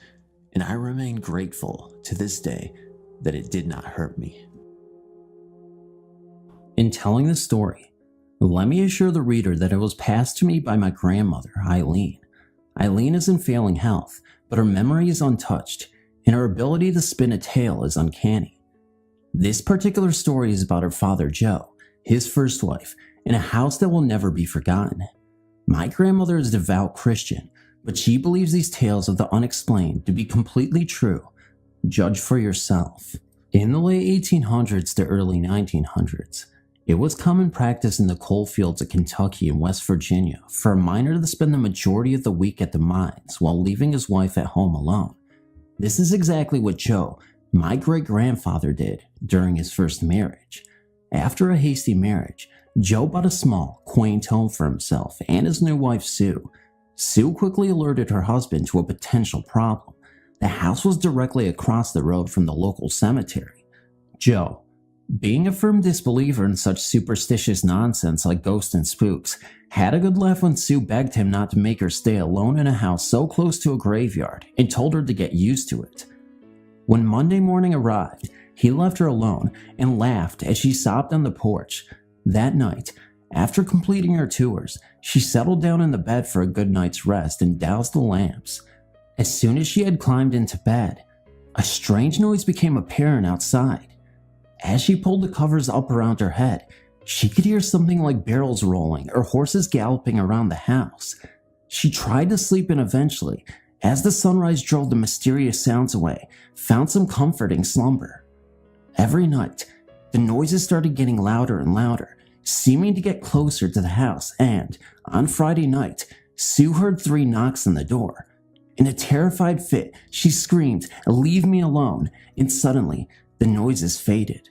S2: and I remain grateful to this day that it did not hurt me.
S3: In telling the story, let me assure the reader that it was passed to me by my grandmother, Eileen. Eileen is in failing health, but her memory is untouched, and her ability to spin a tale is uncanny. This particular story is about her father, Joe, his first wife, and a house that will never be forgotten. My grandmother is a devout Christian, but she believes these tales of the unexplained to be completely true. Judge for yourself. In the late 1800s to early 1900s, it was common practice in the coal fields of Kentucky and West Virginia for a miner to spend the majority of the week at the mines while leaving his wife at home alone. This is exactly what Joe, my great-grandfather, did during his first marriage. After a hasty marriage, Joe bought a small, quaint home for himself and his new wife, Sue. Sue quickly alerted her husband to a potential problem. The house was directly across the road from the local cemetery. Joe, being a firm disbeliever in such superstitious nonsense like ghosts and spooks, had a good laugh when Sue begged him not to make her stay alone in a house so close to a graveyard and told her to get used to it. When Monday morning arrived, he left her alone and laughed as she sobbed on the porch. That night, after completing her tours, she settled down in the bed for a good night's rest and doused the lamps. As soon as she had climbed into bed, a strange noise became apparent outside. As she pulled the covers up around her head,
S2: She could hear something like barrels rolling or horses galloping around the house. She tried to sleep and eventually, as the sunrise drove the mysterious sounds away, found some comforting slumber. Every night, the noises started getting louder and louder, seeming to get closer to the house, and, on Friday night, Sue heard 3 knocks on the door. In a terrified fit, she screamed, "Leave me alone," and suddenly, the noises faded.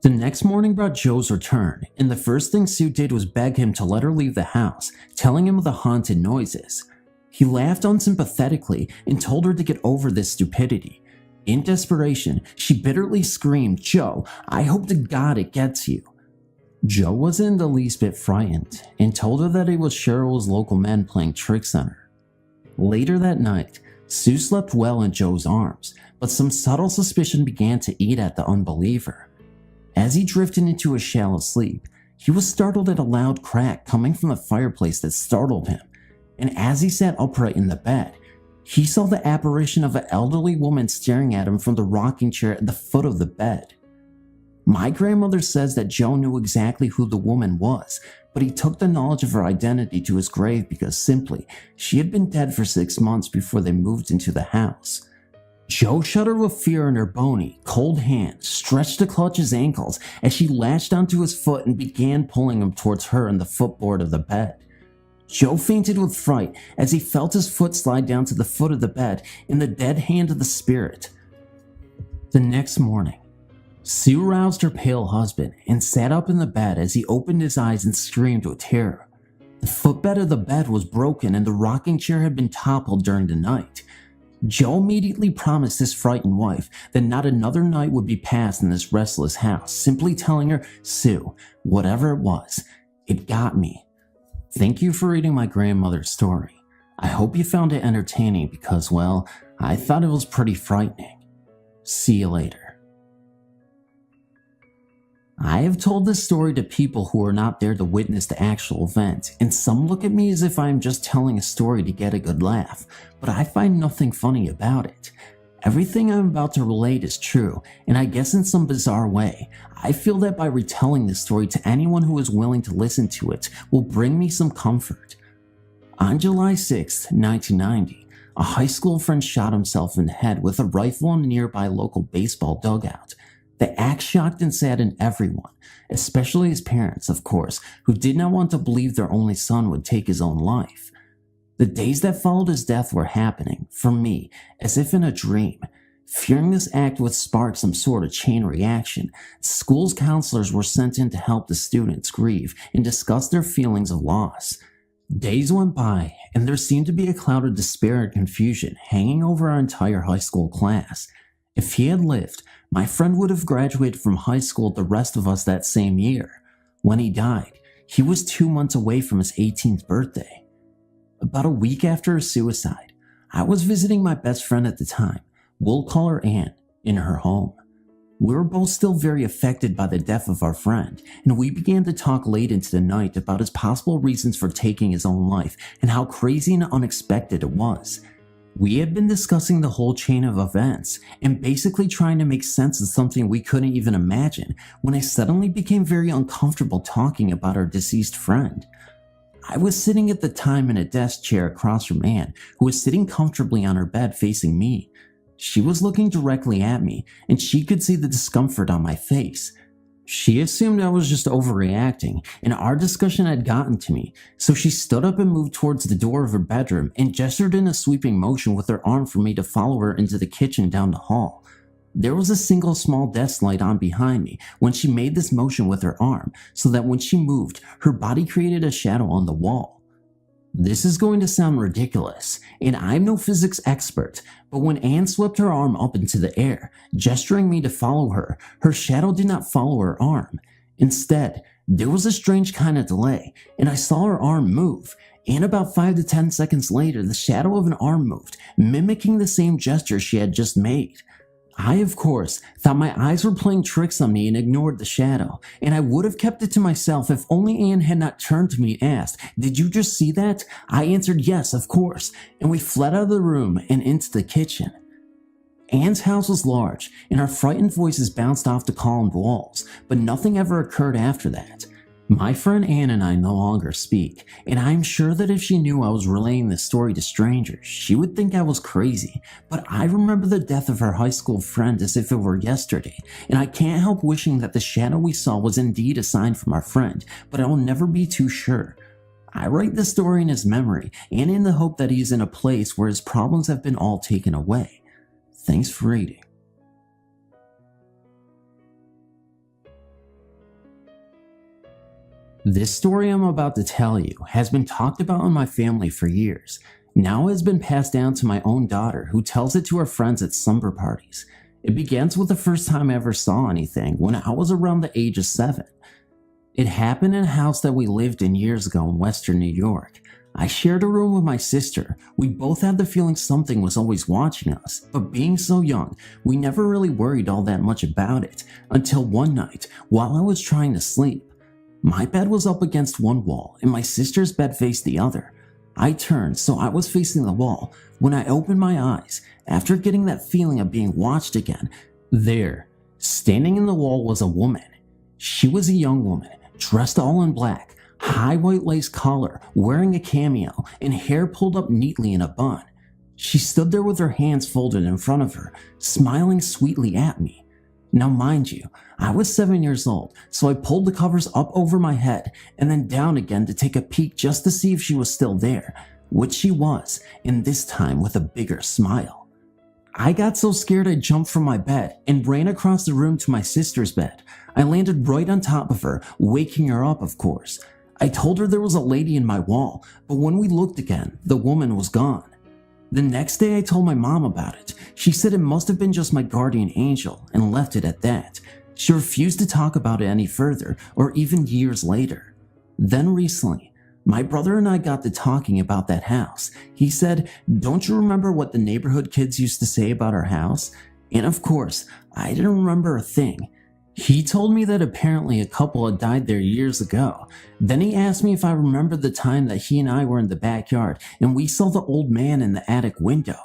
S2: The next morning brought Joe's return, and the first thing Sue did was beg him to let her leave the house, telling him of the haunted noises. He laughed unsympathetically and told her to get over this stupidity. In desperation, she bitterly screamed, "Joe, I hope to God it gets you." Joe wasn't the least bit frightened and told her that it was Cheryl's local men playing tricks on her. Later that night, Sue slept well in Joe's arms, but some subtle suspicion began to eat at the unbeliever. As he drifted into a shallow sleep, he was startled at a loud crack coming from the fireplace that startled him, and as he sat upright in the bed, he saw the apparition of an elderly woman staring at him from the rocking chair at the foot of the bed. My grandmother says that Joe knew exactly who the woman was, but he took the knowledge of her identity to his grave because simply, she had been dead for 6 months before they moved into the house. Joe shuddered with fear and her bony, cold hand stretched to clutch his ankles as she latched onto his foot and began pulling him towards her and the footboard of the bed. Joe fainted with fright as he felt his foot slide down to the foot of the bed in the dead hand of the spirit. The next morning, Sue roused her pale husband and sat up in the bed as he opened his eyes and screamed with terror. The footbed of the bed was broken and the rocking chair had been toppled during the night. Joe immediately promised his frightened wife that not another night would be passed in this restless house, simply telling her, "Sue, whatever it was, it got me." Thank you for reading my grandmother's story. I hope you found it entertaining because, well, I thought it was pretty frightening. See you later. I have told this story to people who are not there to witness the actual event, and some look at me as if I am just telling a story to get a good laugh, but I find nothing funny about it. Everything I'm about to relate is true, and I guess in some bizarre way, I feel that by retelling this story to anyone who is willing to listen to it will bring me some comfort. On July 6, 1990, a high school friend shot himself in the head with a rifle in a nearby local baseball dugout. The act shocked and saddened everyone, especially his parents, of course, who did not want to believe their only son would take his own life. The days that followed his death were happening, for me, as if in a dream. Fearing this act would spark some sort of chain reaction, school's counselors were sent in to help the students grieve and discuss their feelings of loss. Days went by, and there seemed to be a cloud of despair and confusion hanging over our entire high school class. If he had lived, my friend would have graduated from high school with the rest of us that same year. When he died, he was 2 months away from his 18th birthday. About a week after his suicide, I was visiting my best friend at the time, we'll call her Anne, in her home. We were both still very affected by the death of our friend, and we began to talk late into the night about his possible reasons for taking his own life and how crazy and unexpected it was. We had been discussing the whole chain of events and basically trying to make sense of something we couldn't even imagine when I suddenly became very uncomfortable talking about our deceased friend. I was sitting at the time in a desk chair across from Anne, who was sitting comfortably on her bed facing me. She was looking directly at me, and she could see the discomfort on my face. She assumed I was just overreacting, and our discussion had gotten to me, so she stood up and moved towards the door of her bedroom and gestured in a sweeping motion with her arm for me to follow her into the kitchen down the hall. There was a single small desk light on behind me when she made this motion with her arm, so that when she moved, her body created a shadow on the wall. This is going to sound ridiculous, and I'm no physics expert, but when Anne swept her arm up into the air, gesturing me to follow her, her shadow did not follow her arm. Instead, there was a strange kind of delay, and I saw her arm move, and about 5 to 10 seconds later, the shadow of an arm moved, mimicking the same gesture she had just made. I, of course, thought my eyes were playing tricks on me and ignored the shadow, and I would have kept it to myself if only Anne had not turned to me and asked, "Did you just see that?" I answered yes, of course, and we fled out of the room and into the kitchen. Anne's house was large, and our frightened voices bounced off the columned walls, but nothing ever occurred after that. My friend Anne and I no longer speak, and I am sure that if she knew I was relaying this story to strangers, she would think I was crazy. But I remember the death of her high school friend as if it were yesterday, and I can't help wishing that the shadow we saw was indeed a sign from our friend, but I will never be too sure. I write this story in his memory, and in the hope that he is in a place where his problems have been all taken away. Thanks for reading. This story I'm about to tell you has been talked about in my family for years. Now it has been passed down to my own daughter, who tells it to her friends at slumber parties. It begins with the first time I ever saw anything, when I was around the age of 7. It happened in a house that we lived in years ago in western New York. I shared a room with my sister. We both had the feeling something was always watching us, but being so young, we never really worried all that much about it, until one night, while I was trying to sleep. My bed was up against one wall, and my sister's bed faced the other. I turned, so I was facing the wall. When I opened my eyes, after getting that feeling of being watched again, there, standing in the wall, was a woman. She was a young woman, dressed all in black, high white lace collar, wearing a cameo, and hair pulled up neatly in a bun. She stood there with her hands folded in front of her, smiling sweetly at me. Now mind you, I was 7 years old, so I pulled the covers up over my head and then down again to take a peek just to see if she was still there, which she was, and this time with a bigger smile. I got so scared I jumped from my bed and ran across the room to my sister's bed. I landed right on top of her, waking her up, of course. I told her there was a lady in my wall, but when we looked again, the woman was gone. The next day I told my mom about it. She said it must have been just my guardian angel and left it at that. She refused to talk about it any further, or even years later. Then recently, my brother and I got to talking about that house. He said, "Don't you remember what the neighborhood kids used to say about our house?" And of course, I didn't remember a thing. He told me that apparently a couple had died there years ago. Then he asked me if I remembered the time that he and I were in the backyard and we saw the old man in the attic window.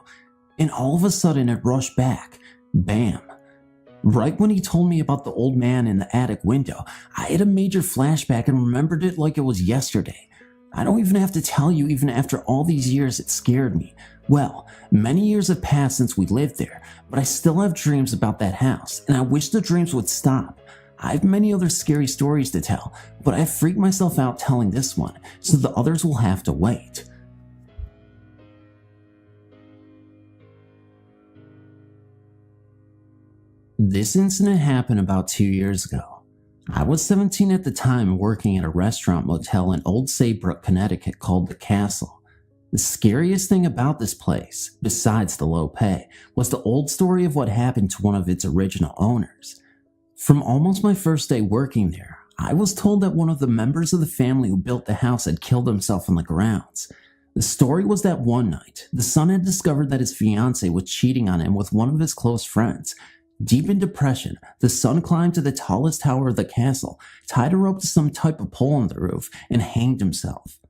S2: And all of a sudden it rushed back. Bam. Right when he told me about the old man in the attic window, I had a major flashback and remembered it like it was yesterday. I don't even have to tell you, even after all these years, it scared me. Well, many years have passed since we lived there, but I still have dreams about that house, and I wish the dreams would stop. I have many other scary stories to tell, but I freaked myself out telling this one, so the others will have to wait. This incident happened about 2 years ago. I was 17 at the time, working at a restaurant motel in Old Saybrook, Connecticut called The Castle. The scariest thing about this place, besides the low pay, was the old story of what happened to one of its original owners. From almost my first day working there, I was told that one of the members of the family who built the house had killed himself on the grounds. The story was that one night, the son had discovered that his fiancée was cheating on him with one of his close friends. Deep in depression, the son climbed to the tallest tower of the castle, tied a rope to some type of pole on the roof, and hanged himself.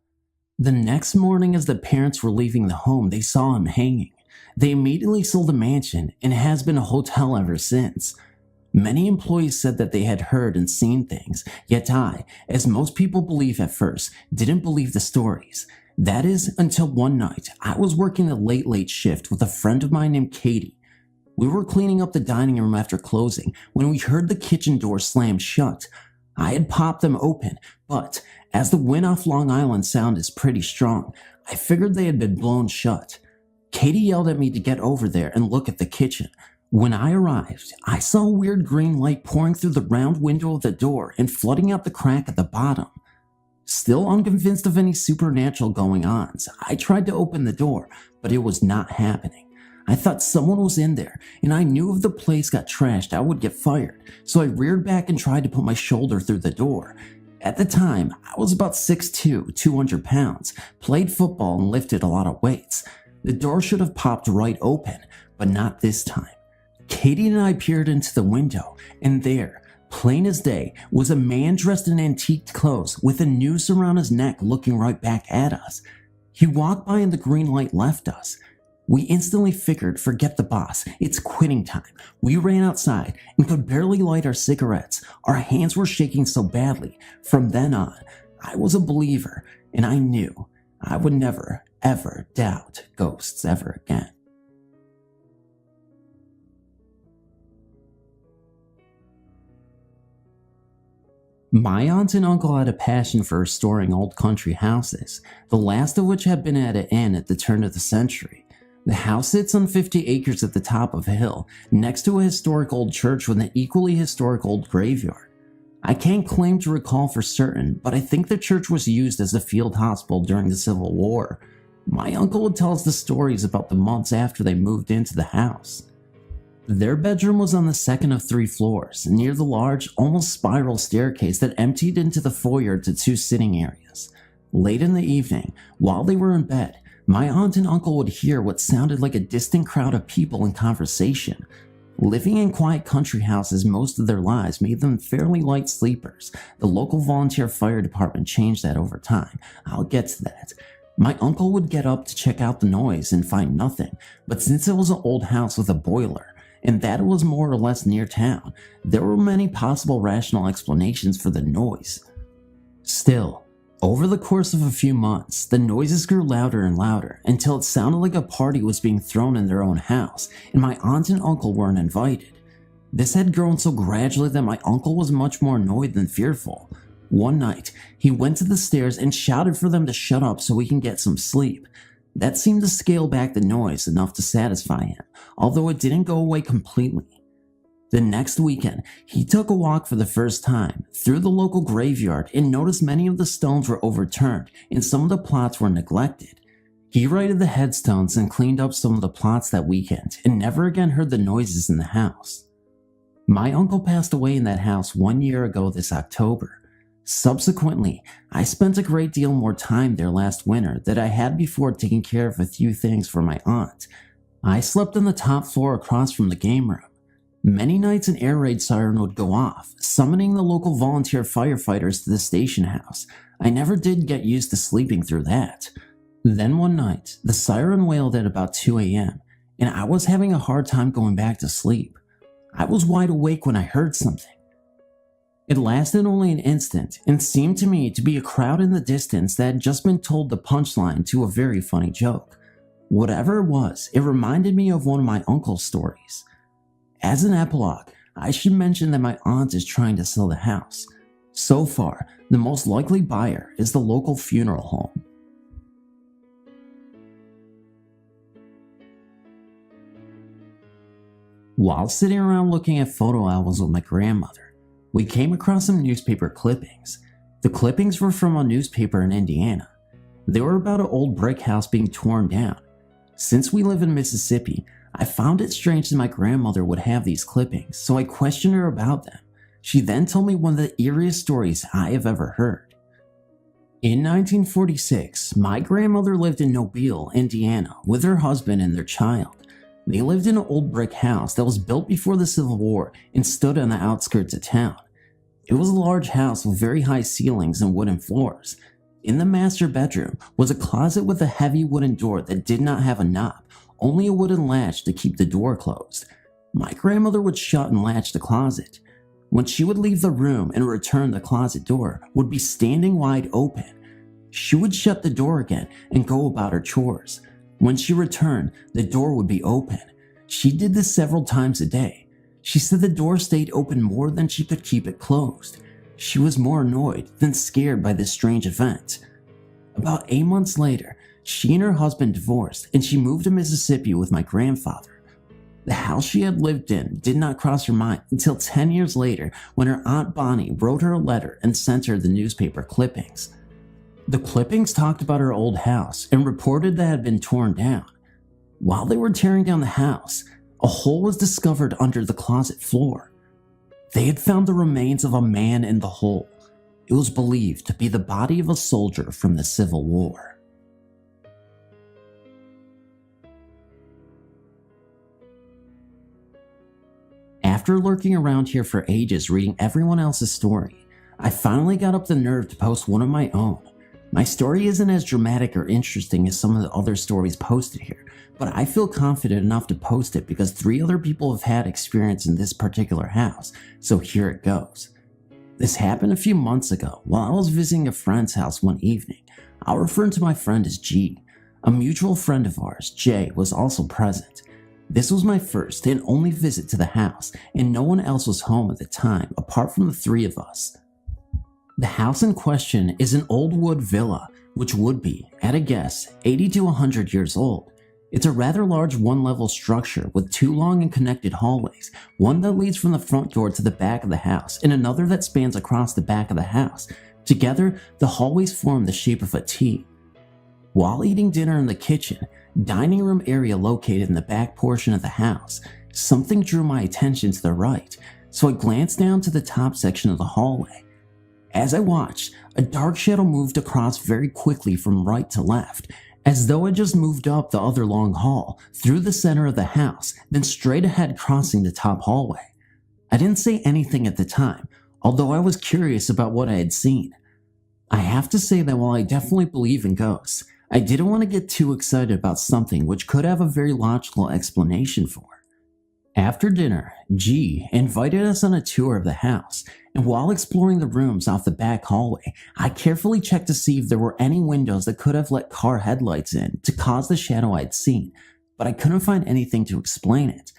S2: The next morning, as the parents were leaving the home, they saw him hanging. They immediately sold the mansion, and it has been a hotel ever since. Many employees said that they had heard and seen things, yet I, as most people believe at first, didn't believe the stories. That is, until one night, I was working a late shift with a friend of mine named Katie. We were cleaning up the dining room after closing when we heard the kitchen door slam shut. I had popped them open, but as the wind off Long Island Sound is pretty strong, I figured they had been blown shut. Katie yelled at me to get over there and look at the kitchen. When I arrived, I saw a weird green light pouring through the round window of the door and flooding out the crack at the bottom. Still unconvinced of any supernatural going-ons, I tried to open the door, but it was not happening. I thought someone was in there, and I knew if the place got trashed, I would get fired, so I reared back and tried to put my shoulder through the door. At the time, I was about 6'2", 200 pounds, played football and lifted a lot of weights. The door should have popped right open, but not this time. Katie and I peered into the window, and there, plain as day, was a man dressed in antiqued clothes with a noose around his neck looking right back at us. He walked by and the green light left us. We instantly figured, forget the boss, it's quitting time. We ran outside and could barely light our cigarettes. Our hands were shaking so badly. From then on, I was a believer, and I knew I would never, ever doubt ghosts ever again. My aunt and uncle had a passion for restoring old country houses, the last of which had been at an end at the turn of the century. The house sits on 50 acres at the top of a hill, next to a historic old church with an equally historic old graveyard. I can't claim to recall for certain, but I think the church was used as a field hospital during the Civil War. My uncle would tell us the stories about the months after they moved into the house. Their bedroom was on the second of 3 floors, near the large, almost spiral staircase that emptied into the foyer to 2 sitting areas. Late in the evening, while they were in bed, my aunt and uncle would hear what sounded like a distant crowd of people in conversation. Living in quiet country houses most of their lives made them fairly light sleepers. The local volunteer fire department changed that over time. I'll get to that. My uncle would get up to check out the noise and find nothing, but since it was an old house with a boiler, and that it was more or less near town, there were many possible rational explanations for the noise. Still, over the course of a few months, the noises grew louder and louder until it sounded like a party was being thrown in their own house, and my aunt and uncle weren't invited. This had grown so gradually that my uncle was much more annoyed than fearful. One night, he went to the stairs and shouted for them to shut up so we can get some sleep. That seemed to scale back the noise enough to satisfy him, although it didn't go away completely. The next weekend, he took a walk for the first time through the local graveyard and noticed many of the stones were overturned and some of the plots were neglected. He righted the headstones and cleaned up some of the plots that weekend and never again heard the noises in the house. My uncle passed away in that house 1 year ago this October. Subsequently, I spent a great deal more time there last winter than I had before taking care of a few things for my aunt. I slept on the top floor across from the game room. Many nights an air raid siren would go off, summoning the local volunteer firefighters to the station house. I never did get used to sleeping through that. Then one night, the siren wailed at about 2 a.m., and I was having a hard time going back to sleep. I was wide awake when I heard something. It lasted only an instant and seemed to me to be a crowd in the distance that had just been told the punchline to a very funny joke. Whatever it was, it reminded me of one of my uncle's stories. As an epilogue, I should mention that my aunt is trying to sell the house. So far, the most likely buyer is the local funeral home. While sitting around looking at photo albums with my grandmother, we came across some newspaper clippings. The clippings were from a newspaper in Indiana. They were about an old brick house being torn down. Since we live in Mississippi, I found it strange that my grandmother would have these clippings, so I questioned her about them. She then told me one of the eeriest stories I have ever heard. In 1946, my grandmother lived in Mobile, Indiana, with her husband and their child. They lived in an old brick house that was built before the Civil War and stood on the outskirts of town. It was a large house with very high ceilings and wooden floors. In the master bedroom was a closet with a heavy wooden door that did not have a knob, only a wooden latch to keep the door closed. My grandmother would shut and latch the closet. When she would leave the room and return, the closet door would be standing wide open. She would shut the door again and go about her chores. When she returned, the door would be open. She did this several times a day. She said the door stayed open more than she could keep it closed. She was more annoyed than scared by this strange event. About 8 months later, she and her husband divorced and she moved to Mississippi with my grandfather. The house she had lived in did not cross her mind until 10 years later when her Aunt Bonnie wrote her a letter and sent her the newspaper clippings. The clippings talked about her old house and reported that it had been torn down. While they were tearing down the house, a hole was discovered under the closet floor. They had found the remains of a man in the hole. It was believed to be the body of a soldier from the Civil War. After lurking around here for ages reading everyone else's story, I finally got up the nerve to post one of my own. My story isn't as dramatic or interesting as some of the other stories posted here, but I feel confident enough to post it because 3 other people have had experience in this particular house, so here it goes. This happened a few months ago while I was visiting a friend's house one evening. I'll refer to my friend as G. A mutual friend of ours, J, was also present. This was my first and only visit to the house, and no one else was home at the time apart from the 3 of us. The house in question is an old wood villa, which would be, at a guess, 80 to 100 years old. It's a rather large one-level structure with 2 long and connected hallways, one that leads from the front door to the back of the house and another that spans across the back of the house. Together, the hallways form the shape of a T. While eating dinner in the kitchen, dining room area located in the back portion of the house, something drew my attention to the right, so I glanced down to the top section of the hallway. As I watched, a dark shadow moved across very quickly from right to left, as though it just moved up the other long hall, through the center of the house, then straight ahead crossing the top hallway. I didn't say anything at the time, although I was curious about what I had seen. I have to say that while I definitely believe in ghosts, I didn't want to get too excited about something which could have a very logical explanation for. After dinner, G invited us on a tour of the house, and while exploring the rooms off the back hallway, I carefully checked to see if there were any windows that could have let car headlights in to cause the shadow I'd seen, but I couldn't find anything to explain it.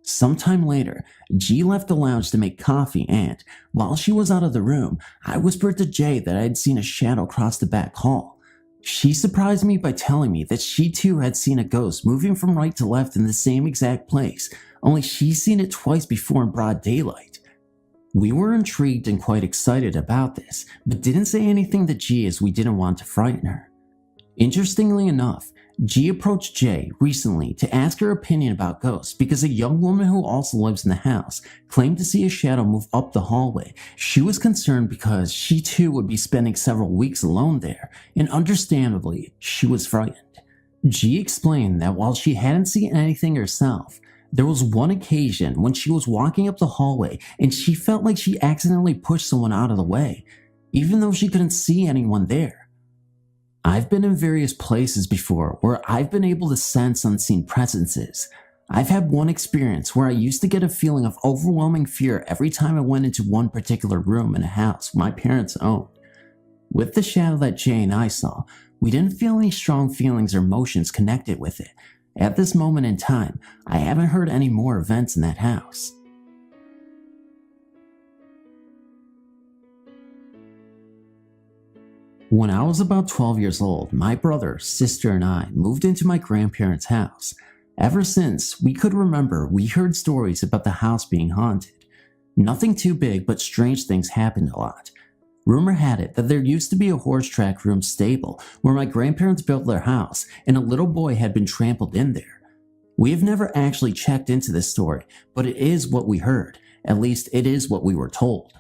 S2: Sometime later, G left the lounge to make coffee and, while she was out of the room, I whispered to J that I had seen a shadow cross the back hall. She surprised me by telling me that she too had seen a ghost moving from right to left in the same exact place, only she's seen it twice before in broad daylight. We were intrigued and quite excited about this, but didn't say anything to G as we didn't want to frighten her. Interestingly enough, G approached J recently to ask her opinion about ghosts because a young woman who also lives in the house claimed to see a shadow move up the hallway. She was concerned because she too would be spending several weeks alone there, and understandably, she was frightened. G explained that while she hadn't seen anything herself, there was one occasion when she was walking up the hallway and she felt like she accidentally pushed someone out of the way, even though she couldn't see anyone there. I've been in various places before where I've been able to sense unseen presences. I've had one experience where I used to get a feeling of overwhelming fear every time I went into one particular room in a house my parents owned. With the shadow that Jay and I saw, we didn't feel any strong feelings or emotions connected with it. At this moment in time, I haven't heard any more events in that house. When I was about 12 years old, my brother, sister, and I moved into my grandparents' house. Ever since we could remember, we heard stories about the house being haunted. Nothing too big, but strange things happened a lot. Rumor had it that there used to be a horse track room stable where my grandparents built their house and a little boy had been trampled in there. We have never actually checked into this story, but it is what we heard. At least it is what we were told.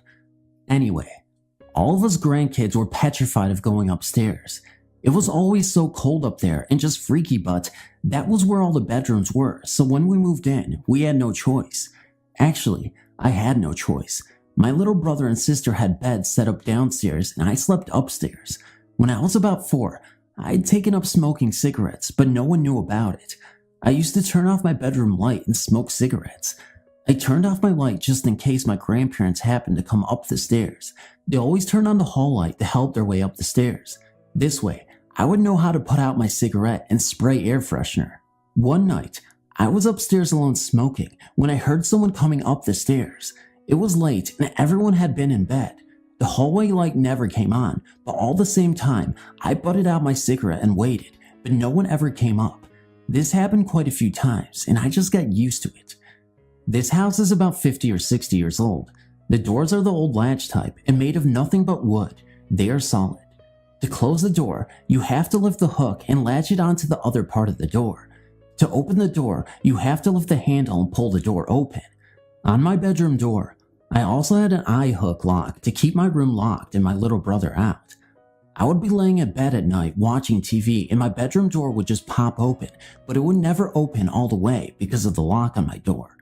S2: Anyway, all of us grandkids were petrified of going upstairs. It was always so cold up there and just freaky, but that was where all the bedrooms were, so when we moved in, we had no choice. Actually, I had no choice. My little brother and sister had beds set up downstairs and I slept upstairs. When I was about 4, I had taken up smoking cigarettes, but no one knew about it. I used to turn off my bedroom light and smoke cigarettes. I turned off my light just in case my grandparents happened to come up the stairs. They always turned on the hall light to help their way up the stairs. This way, I would know how to put out my cigarette and spray air freshener. One night, I was upstairs alone smoking when I heard someone coming up the stairs. It was late and everyone had been in bed. The hallway light never came on, but all the same time, I butted out my cigarette and waited, but no one ever came up. This happened quite a few times and I just got used to it. This house is about 50 or 60 years old. The doors are the old latch type and made of nothing but wood. They are solid. To close the door, you have to lift the hook and latch it onto the other part of the door. To open the door, you have to lift the handle and pull the door open. On my bedroom door, I also had an eye hook lock to keep my room locked and my little brother out. I would be laying in bed at night watching TV and my bedroom door would just pop open, but it would never open all the way because of the lock on my door.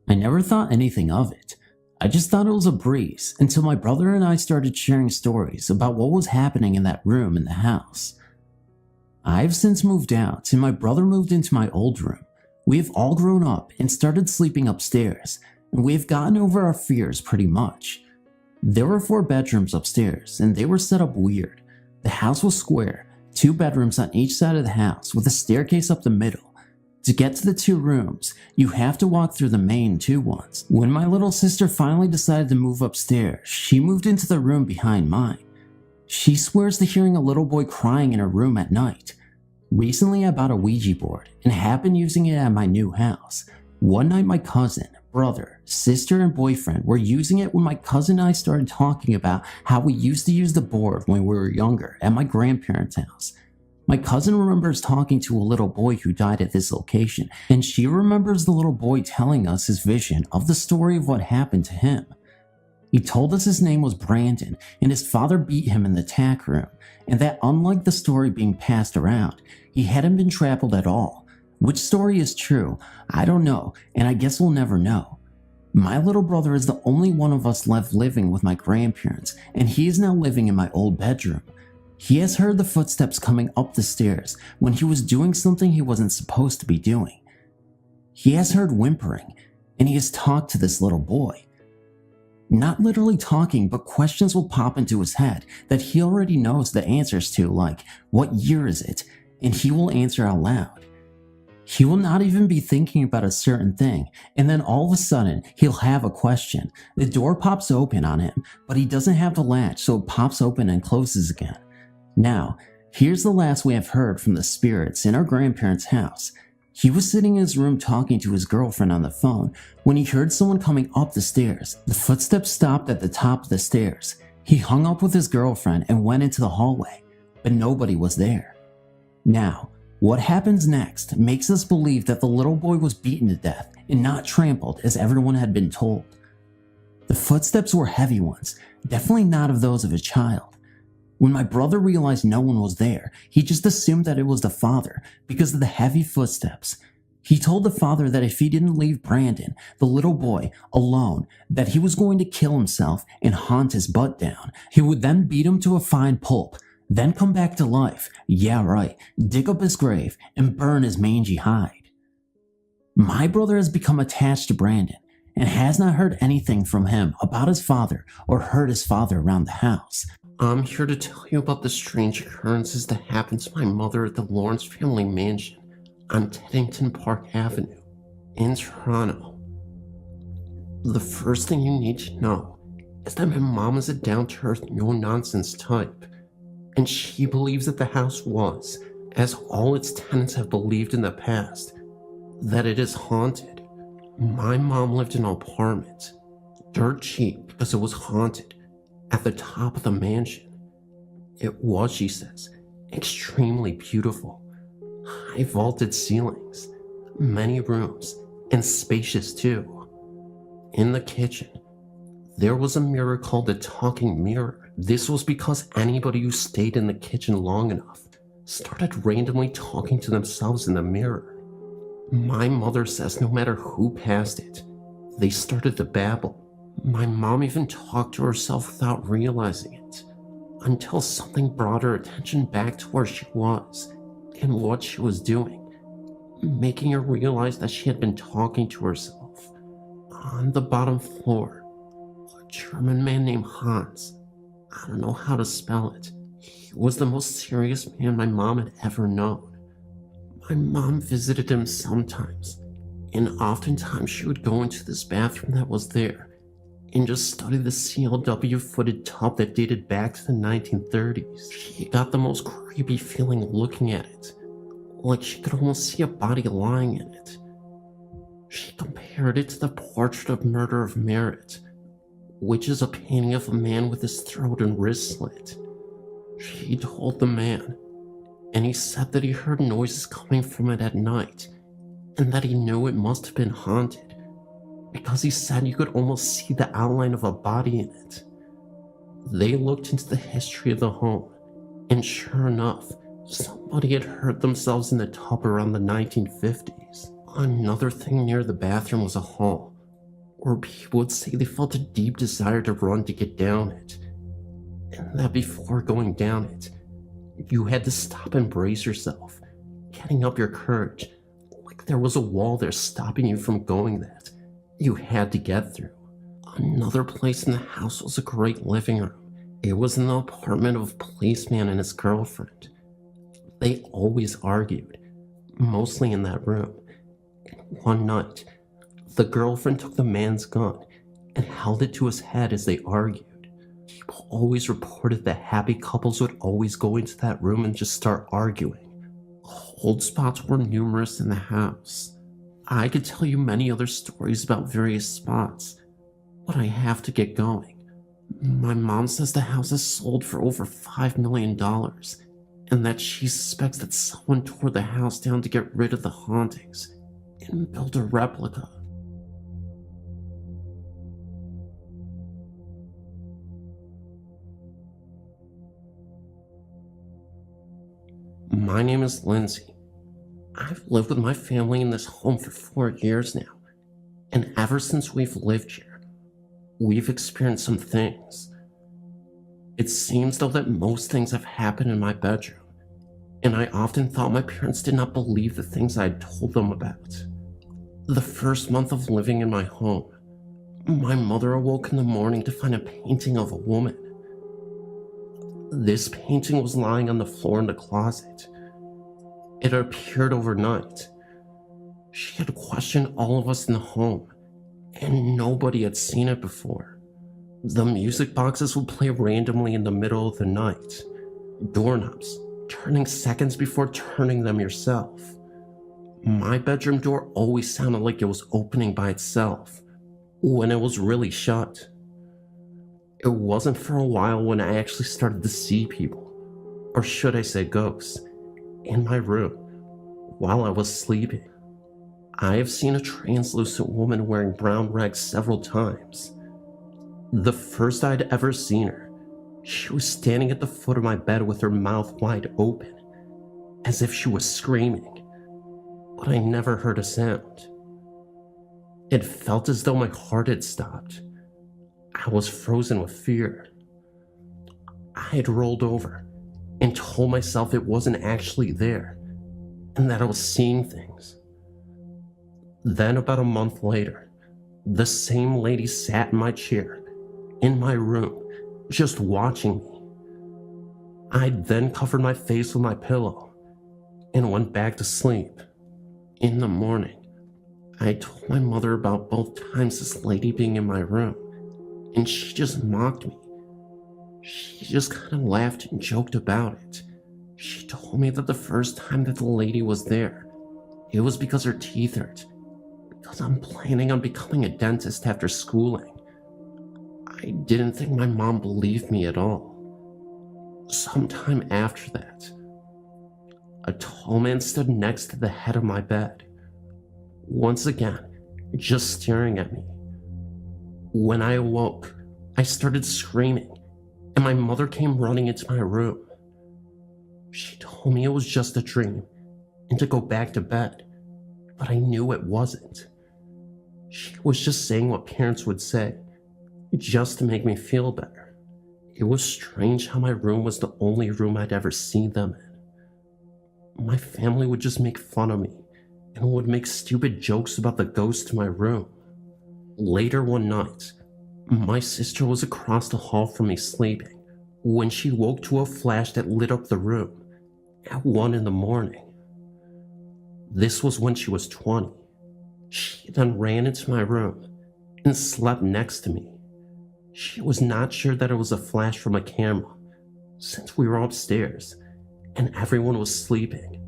S2: I never thought anything of it. I just thought it was a breeze until my brother and I started sharing stories about what was happening in that room in the house. I've since moved out and my brother moved into my old room. We have all grown up and started sleeping upstairs, and we have gotten over our fears pretty much. There were 4 bedrooms upstairs, and they were set up weird. The house was square, 2 bedrooms on each side of the house with a staircase up the middle. To get to the 2 rooms, you have to walk through the main 2 ones. When my little sister finally decided to move upstairs, she moved into the room behind mine. She swears to hearing a little boy crying in her room at night. Recently I bought a Ouija board and have been using it at my new house. One night my cousin, brother, sister, and boyfriend were using it when my cousin and I started talking about how we used to use the board when we were younger at my grandparents' house. My cousin remembers talking to a little boy who died at this location, and she remembers the little boy telling us his vision of the story of what happened to him. He told us his name was Brandon and his father beat him in the tack room, and that unlike the story being passed around, he hadn't been trampled at all. Which story is true, I don't know, and I guess we'll never know. My little brother is the only one of us left living with my grandparents, and he is now living in my old bedroom. He has heard the footsteps coming up the stairs when he was doing something he wasn't supposed to be doing. He has heard whimpering, and he has talked to this little boy. Not literally talking, but questions will pop into his head that he already knows the answers to, like, what year is it? And he will answer out loud. He will not even be thinking about a certain thing, and then all of a sudden, he'll have a question. The door pops open on him, but he doesn't have the latch, so it pops open and closes again. Now, here's the last we have heard from the spirits in our grandparents' house. He was sitting in his room talking to his girlfriend on the phone when he heard someone coming up the stairs. The footsteps stopped at the top of the stairs. He hung up with his girlfriend and went into the hallway, but nobody was there. Now, what happens next makes us believe that the little boy was beaten to death and not trampled as everyone had been told. The footsteps were heavy ones, definitely not of those of a child. When my brother realized no one was there, he just assumed that it was the father because of the heavy footsteps. He told the father that if he didn't leave Brandon, the little boy, alone, that he was going to kill himself and haunt his butt down. He would then beat him to a fine pulp, then come back to life, yeah right, dig up his grave and burn his mangy hide. My brother has become attached to Brandon and has not heard anything from him about his father or heard his father around the house.
S4: I'm here to tell you about the strange occurrences that happened to my mother at the Lawrence family mansion on Teddington Park Avenue in Toronto. The first thing you need to know is that my mom is a down-to-earth, no-nonsense type, and she believes that the house was, as all its tenants have believed in the past, that it is haunted. My mom lived in an apartment, dirt cheap because it was haunted, at the top of the mansion. It was, she says, extremely beautiful. High vaulted ceilings, many rooms, and spacious too. In the kitchen, there was a mirror called the talking mirror. This was because anybody who stayed in the kitchen long enough started randomly talking to themselves in the mirror. My mother says no matter who passed it, they started to babble. My mom even talked to herself without realizing it, until something brought her attention back to where she was and what she was doing, making her realize that she had been talking to herself. On the bottom floor, a German man named Hans, I don't know how to spell it, he was the most serious man my mom had ever known. My mom visited him sometimes, and oftentimes she would go into this bathroom that was there and just study the CLW footed tub that dated back to the 1930s. She got the most creepy feeling looking at it, like she could almost see a body lying in it. She compared it to the Portrait of Murder of Merit, which is a painting of a man with his throat and wrist slit. She told the man, and he said that he heard noises coming from it at night, and that he knew it must have been haunted, because he said you could almost see the outline of a body in it. They looked into the history of the home, and sure enough, somebody had hurt themselves in the tub around the 1950s. Another thing near the bathroom was a hall, where people would say they felt a deep desire to run to get down it, and that before going down it, You had to stop and brace yourself, getting up your courage, like there was a wall there stopping you from going that you had to get through. Another place in the house was a great living room. It was in the apartment of a policeman and his girlfriend. They always argued, mostly in that room. And one night, the girlfriend took the man's gun and held it to his head as they argued. People always reported that happy couples would always go into that room and just start arguing. Cold spots were numerous in the house. I could tell you many other stories about various spots, but I have to get going. My mom says the house is sold for over $5 million, and that she suspects that someone tore the house down to get rid of the hauntings and built a replica. My name is Lindsay. I've lived with my family in this home for 4 years now, and ever since we've lived here, we've experienced some things. It seems though that most things have happened in my bedroom, and I often thought my parents did not believe the things I had told them about. The first month of living in my home, my mother awoke in the morning to find a painting of a woman. This painting was lying on the floor in the closet. It appeared overnight. She had questioned all of us in the home, and nobody had seen it before. The music boxes would play randomly in the middle of the night. Doorknobs, turning seconds before turning them yourself. My bedroom door always sounded like it was opening by itself, when it was really shut. It wasn't for a while when I actually started to see people, or should I say ghosts, in my room while I was sleeping. I have seen a translucent woman wearing brown rags several times. The first I'd ever seen her, she was standing at the foot of my bed with her mouth wide open, as if she was screaming, but I never heard a sound. It felt as though my heart had stopped. I was frozen with fear. I had rolled over and told myself it wasn't actually there, and that I was seeing things. Then about a month later, the same lady sat in my chair, in my room, just watching me. I then covered my face with my pillow and went back to sleep. In the morning, I told my mother about both times this lady being in my room, and she just mocked me. She just kind of laughed and joked about it. She told me that the first time that the lady was there, it was because her teeth hurt, because I'm planning on becoming a dentist after schooling. I didn't think my mom believed me at all. Sometime after that, a tall man stood next to the head of my bed, once again, just staring at me. When I awoke, I started screaming, and my mother came running into my room. She told me it was just a dream and to go back to bed, but I knew it wasn't. She was just saying what parents would say, just to make me feel better. It was strange how my room was the only room I'd ever seen them in. My family would just make fun of me and would make stupid jokes about the ghost in my room. Later one night, my sister was across the hall from me sleeping when she woke to a flash that lit up the room at 1 a.m. This was when she was 20. She then ran into my room and slept next to me. She was not sure that it was a flash from a camera, since we were upstairs and everyone was sleeping.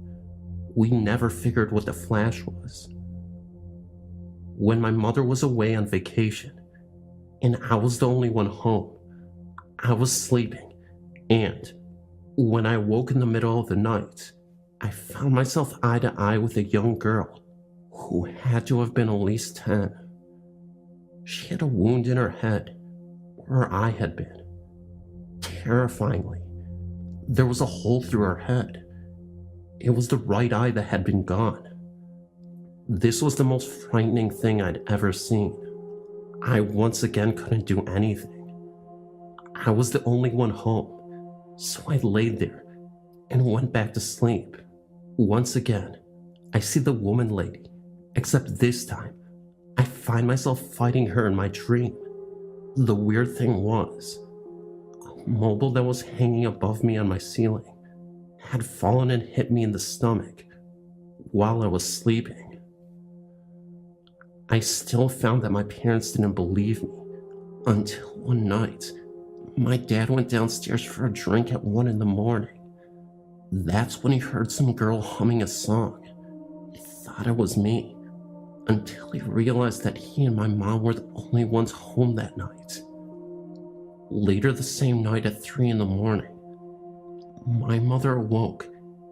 S4: We never figured what the flash was. When my mother was away on vacation, and I was the only one home, I was sleeping, and when I woke in the middle of the night, I found myself eye to eye with a young girl who had to have been at least 10. She had a wound in her head where her eye had been. Terrifyingly, there was a hole through her head. It was the right eye that had been gone. This was the most frightening thing I'd ever seen. I once again couldn't do anything. I was the only one home, so I laid there and went back to sleep. Once again, I see the woman lady, except this time, I find myself fighting her in my dream. The weird thing was, a mobile that was hanging above me on my ceiling had fallen and hit me in the stomach while I was sleeping. I still found that my parents didn't believe me until one night, my dad went downstairs for a drink at 1 a.m. That's when he heard some girl humming a song. He thought it was me, until he realized that he and my mom were the only ones home that night. Later the same night at 3 a.m, my mother awoke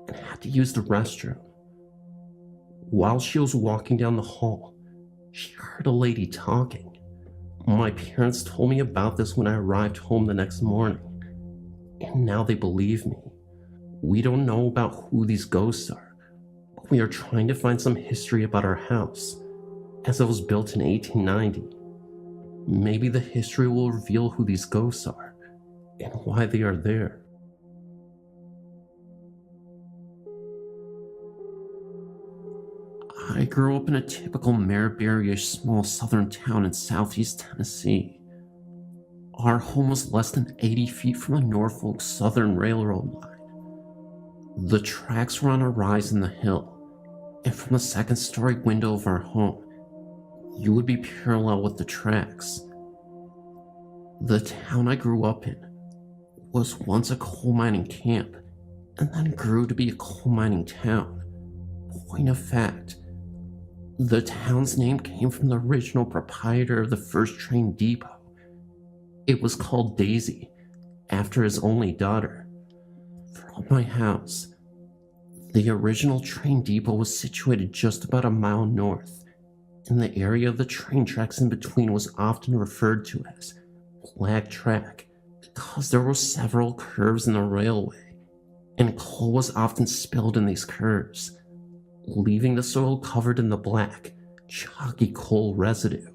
S4: and had to use the restroom. While she was walking down the hall, she heard a lady talking. My parents told me about this when I arrived home the next morning, and now they believe me. We don't know about who these ghosts are, but we are trying to find some history about our house, as it was built in 1890. Maybe the history will reveal who these ghosts are, and why they are there. I grew up in a typical Maryberry-ish small southern town in southeast Tennessee. Our home was less than 80 feet from the Norfolk Southern Railroad line. The tracks were on a rise in the hill, and from the second-story window of our home, you would be parallel with the tracks. The town I grew up in was once a coal mining camp, and then grew to be a coal mining town. Point of fact, the town's name came from the original proprietor of the first train depot. It was called Daisy, after his only daughter. From my house, the original train depot was situated just about a mile north, and the area of the train tracks in between was often referred to as Black Track because there were several curves in the railway, and coal was often spilled in these curves, leaving the soil covered in the black, chalky coal residue.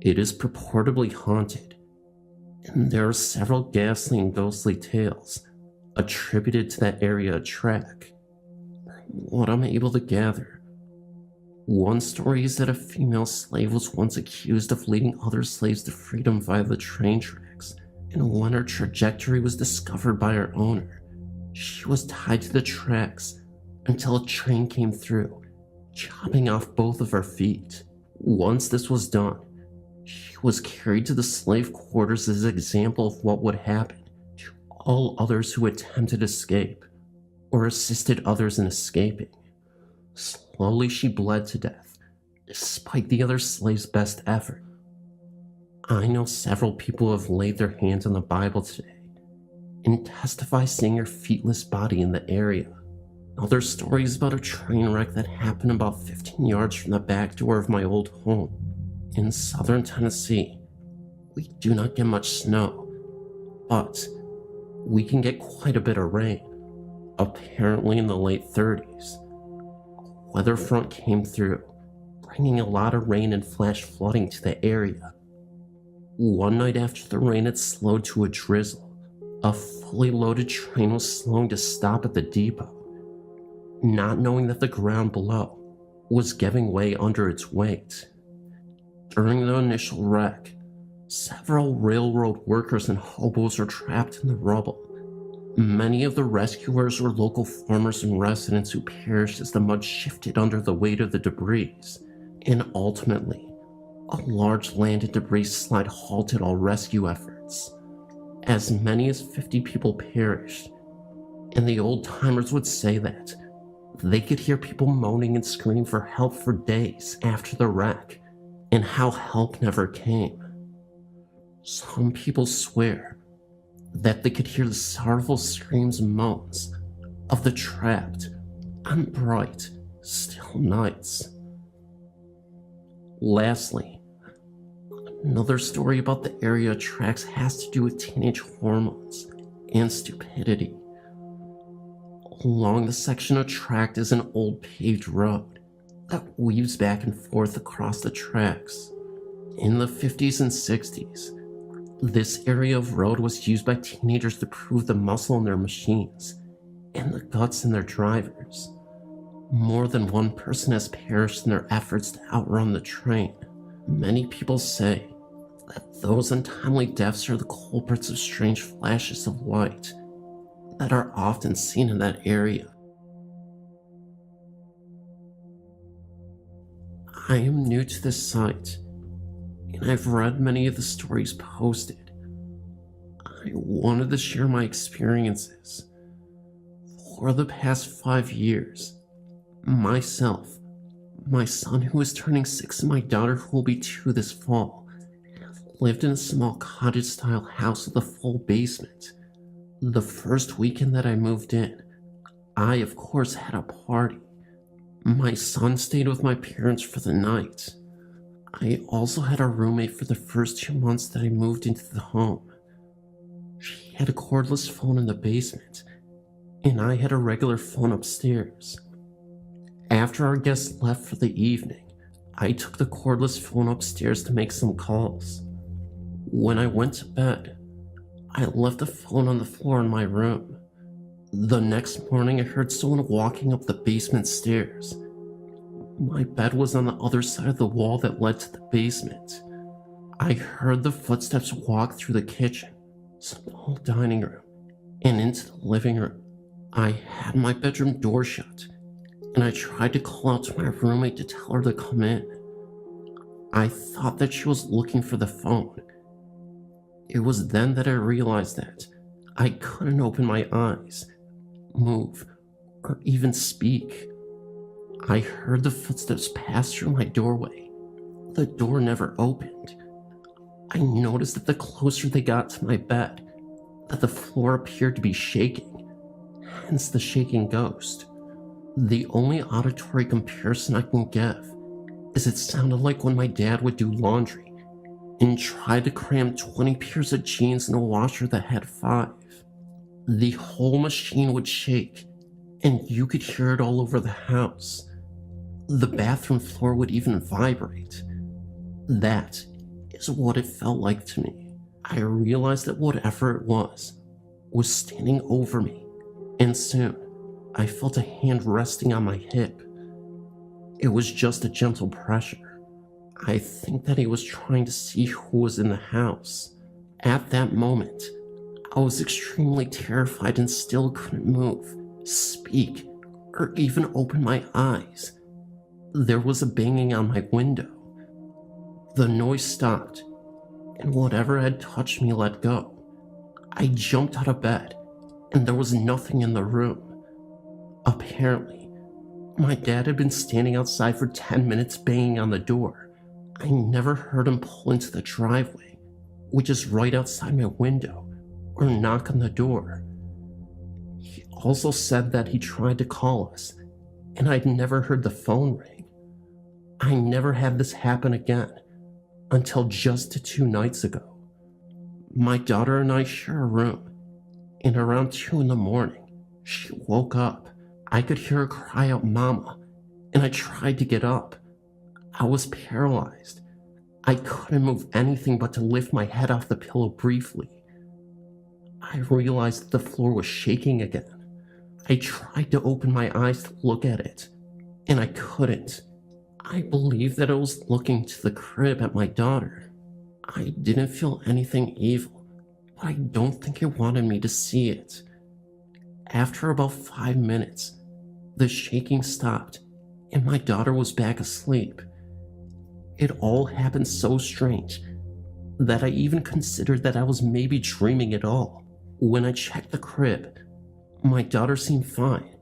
S4: It is purportedly haunted, and there are several ghastly and ghostly tales attributed to that area of track. From what I'm able to gather, one story is that a female slave was once accused of leading other slaves to freedom via the train tracks, and when her trajectory was discovered by her owner, she was tied to the tracks until a train came through, chopping off both of her feet. Once this was done, she was carried to the slave quarters as an example of what would happen to all others who attempted to escape, or assisted others in escaping. Slowly she bled to death, despite the other slaves' best effort. I know several people who have laid their hands on the Bible today, and testify seeing her feetless body in the area. Other stories about a train wreck that happened about 15 yards from the back door of my old home. In southern Tennessee, we do not get much snow, but we can get quite a bit of rain. Apparently in the late 30s, a weather front came through, bringing a lot of rain and flash flooding to the area. One night after the rain had slowed to a drizzle, a fully loaded train was slowing to stop at the depot, not knowing that the ground below was giving way under its weight. During the initial wreck, several railroad workers and hobos were trapped in the rubble. Many of the rescuers were local farmers and residents who perished as the mud shifted under the weight of the debris, and ultimately, a large land and debris slide halted all rescue efforts. As many as 50 people perished, and the old-timers would say that they could hear people moaning and screaming for help for days after the wreck, and how help never came. Some people swear that they could hear the sorrowful screams and moans of the trapped on bright, still nights. Lastly, another story about the area tracks has to do with teenage hormones and stupidity. Along the section of track is an old paved road that weaves back and forth across the tracks. In the 50s and 60s, this area of road was used by teenagers to prove the muscle in their machines and the guts in their drivers. More than one person has perished in their efforts to outrun the train. Many people say that those untimely deaths are the culprits of strange flashes of light that are often seen in that area. I am new to this site, and I've read many of the stories posted. I wanted to share my experiences. For the past 5 years, myself, my son who is turning 6, and my daughter who will be 2 this fall, lived in a small cottage-style house with a full basement. The first weekend that I moved in, I of course had a party. My son stayed with my parents for the night. I also had a roommate for the first 2 months that I moved into the home. She had a cordless phone in the basement, and I had a regular phone upstairs. After our guests left for the evening, I took the cordless phone upstairs to make some calls. When I went to bed, I left the phone on the floor in my room. The next morning, I heard someone walking up the basement stairs. My bed was on the other side of the wall that led to the basement. I heard the footsteps walk through the kitchen, small dining room, and into the living room. I had my bedroom door shut, and I tried to call out to my roommate to tell her to come in. I thought that she was looking for the phone. It was then that I realized that I couldn't open my eyes, move, or even speak. I heard the footsteps pass through my doorway. The door never opened. I noticed that the closer they got to my bed, that the floor appeared to be shaking, hence the shaking ghost. The only auditory comparison I can give is it sounded like when my dad would do laundry and try to cram 20 pairs of jeans in a washer that had 5. The whole machine would shake, and you could hear it all over the house. The bathroom floor would even vibrate. That is what it felt like to me. I realized that whatever it was standing over me, and soon I felt a hand resting on my hip. It was just a gentle pressure. I think that he was trying to see who was in the house. At that moment, I was extremely terrified and still couldn't move, speak, or even open my eyes. There was a banging on my window. The noise stopped, and whatever had touched me let go. I jumped out of bed, and there was nothing in the room. Apparently, my dad had been standing outside for 10 minutes banging on the door. I never heard him pull into the driveway, which is right outside my window, or knock on the door. He also said that he tried to call us, and I'd never heard the phone ring. I never had this happen again, until just 2 nights ago. My daughter and I share a room, and around 2 in the morning, she woke up. I could hear her cry out, "Mama," and I tried to get up. I was paralyzed. I couldn't move anything but to lift my head off the pillow briefly. I realized that the floor was shaking again. I tried to open my eyes to look at it, and I couldn't. I believed that it was looking to the crib at my daughter. I didn't feel anything evil, but I don't think it wanted me to see it. After about 5 minutes, the shaking stopped, and my daughter was back asleep. It all happened so strange that I even considered that I was maybe dreaming it all. When I checked the crib, my daughter seemed fine,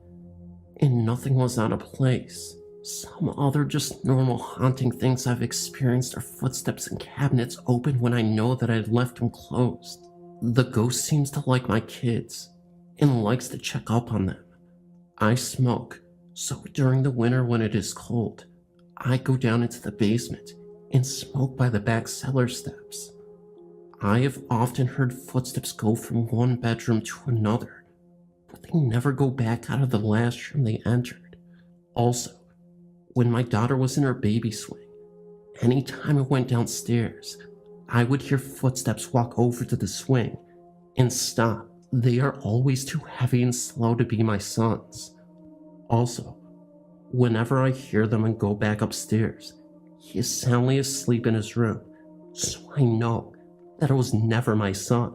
S4: and nothing was out of place. Some other just normal haunting things I've experienced are footsteps in cabinets open when I know that I'd left them closed. The ghost seems to like my kids, and likes to check up on them. I smoke, so during the winter when it is cold, I go down into the basement and smoke by the back cellar steps. I have often heard footsteps go from one bedroom to another, but they never go back out of the last room they entered. Also, when my daughter was in her baby swing, anytime I went downstairs, I would hear footsteps walk over to the swing and stop They are always too heavy and slow to be my sons. Also, whenever I hear them and go back upstairs, he is soundly asleep in his room, so I know that it was never my son.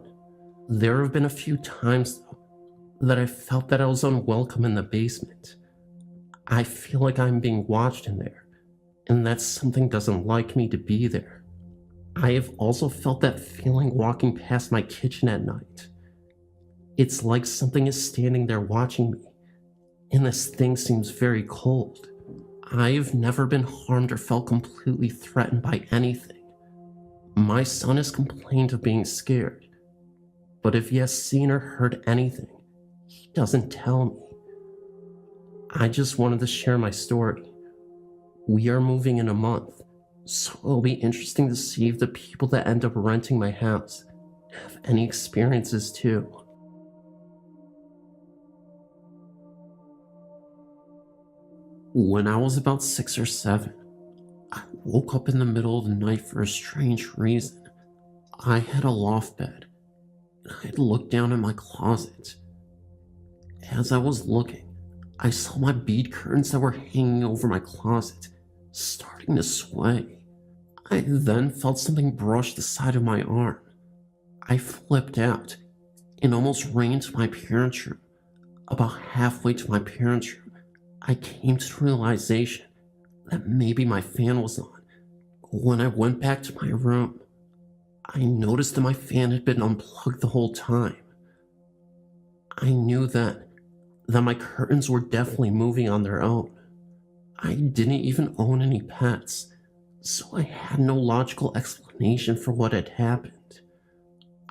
S4: There have been a few times, though, that I felt that I was unwelcome in the basement. I feel like I'm being watched in there, and that something doesn't like me to be there. I have also felt that feeling walking past my kitchen at night. It's like something is standing there watching me, and this thing seems very cold. I have never been harmed or felt completely threatened by anything. My son has complained of being scared, but if he has seen or heard anything, he doesn't tell me. I just wanted to share my story. We are moving in a month, so it'll be interesting to see if the people that end up renting my house have any experiences too. When I was about 6 or 7, I woke up in the middle of the night for a strange reason. I had a loft bed, and I had looked down in my closet. As I was looking, I saw my bead curtains that were hanging over my closet starting to sway. I then felt something brush the side of my arm. I flipped out and almost ran into my parents' room. About halfway to my parents' room, I came to the realization that maybe my fan was on. When I went back to my room, I noticed that my fan had been unplugged the whole time. I knew then that my curtains were definitely moving on their own. I didn't even own any pets, so I had no logical explanation for what had happened.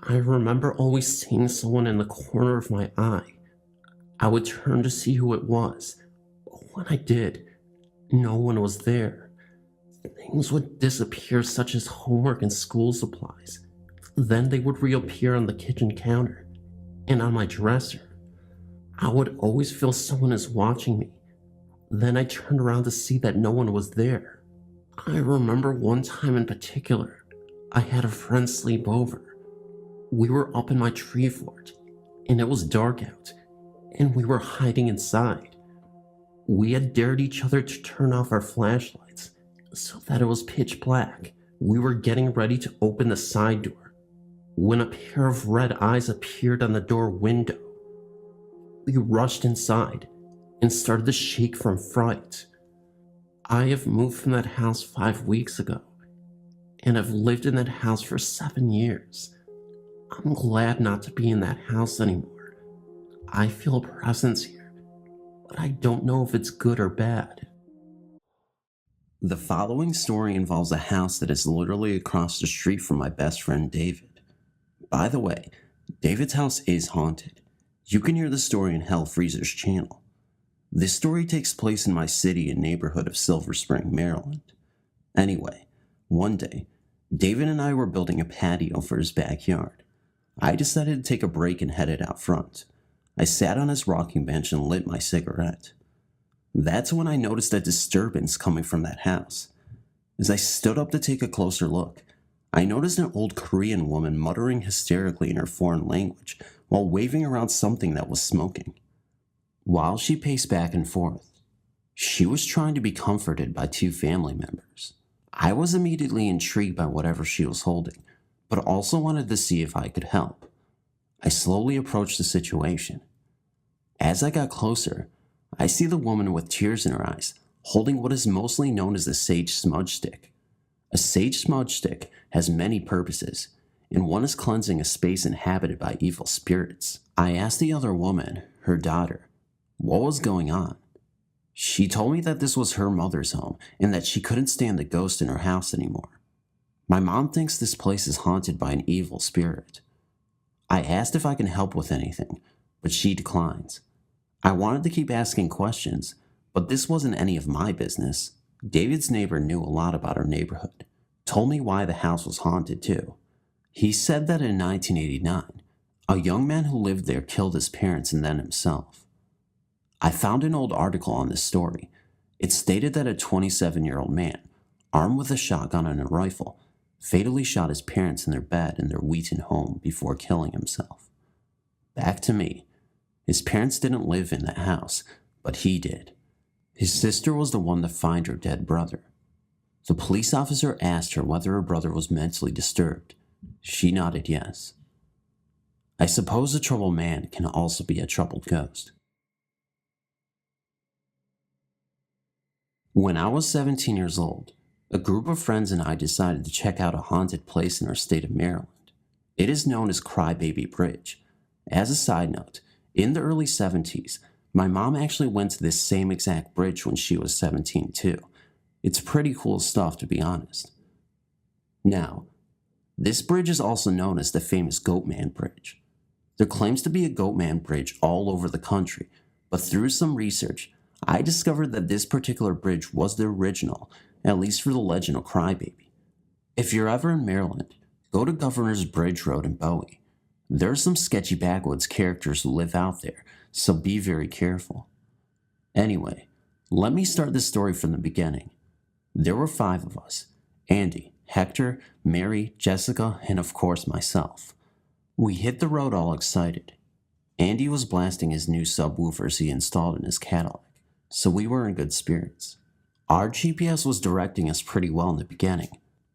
S4: I remember always seeing someone in the corner of my eye. I would turn to see who it was, but when I did, no one was there. Things would disappear, such as homework and school supplies. Then they would reappear on the kitchen counter and on my dresser. I would always feel someone is watching me. Then I turned around to see that no one was there. I remember one time in particular, I had a friend sleep over. We were up in my tree fort, and it was dark out, and we were hiding inside. We had dared each other to turn off our flashlights so that it was pitch black. We were getting ready to open the side door when a pair of red eyes appeared on the door window. We rushed inside and started to shake from fright. I have moved from that house 5 weeks ago and have lived in that house for 7 years. I'm glad not to be in that house anymore. I feel a presence here, but I don't know if it's good or bad.
S2: The following story involves a house that is literally across the street from my best friend David. By the way, David's house is haunted. You can hear the story in Hell Freezer's channel. This story takes place in my city and neighborhood of Silver Spring, Maryland. Anyway, one day, David and I were building a patio for his backyard. I decided to take a break and headed out front. I sat on his rocking bench and lit my cigarette. That's when I noticed a disturbance coming from that house. As I stood up to take a closer look, I noticed an old Korean woman muttering hysterically in her foreign language while waving around something that was smoking. While she paced back and forth, she was trying to be comforted by 2 family members. I was immediately intrigued by whatever she was holding, but also wanted to see if I could help. I slowly approached the situation. As I got closer, I see the woman with tears in her eyes, holding what is mostly known as a sage smudge stick. A sage smudge stick has many purposes, and one is cleansing a space inhabited by evil spirits. I asked the other woman, her daughter, what was going on. She told me that this was her mother's home and that she couldn't stand the ghost in her house anymore. My mom thinks this place is haunted by an evil spirit. I asked if I can help with anything, but she declines. I wanted to keep asking questions, but this wasn't any of my business. David's neighbor knew a lot about our neighborhood, told me why the house was haunted too. He said that in 1989, a young man who lived there killed his parents and then himself. I found an old article on this story. It stated that a 27-year-old man, armed with a shotgun and a rifle, fatally shot his parents in their bed in their Wheaton home before killing himself. Back to me. His parents didn't live in that house, but he did. His sister was the one to find her dead brother. The police officer asked her whether her brother was mentally disturbed. She nodded yes. I suppose a troubled man can also be a troubled ghost. When I was 17 years old, a group of friends and I decided to check out a haunted place in our state of Maryland. It is known as Crybaby Bridge. As a side note, in the early 70s, my mom actually went to this same exact bridge when she was 17 too. It's pretty cool stuff, to be honest. Now, this bridge is also known as the famous Goatman Bridge. There claims to be a Goatman Bridge all over the country, but through some research, I discovered that this particular bridge was the original, at least for the legend of Crybaby. If you're ever in Maryland, go to Governor's Bridge Road in Bowie. There are some sketchy backwoods characters who live out there, so be very careful. Anyway, let me start this story from the beginning. There were 5 of us: Andy, Hector, Mary, Jessica, and of course myself. We hit the road all excited. Andy was blasting his new subwoofers he installed in his Cadillac, so we were in good spirits. Our GPS was directing us pretty well in the beginning,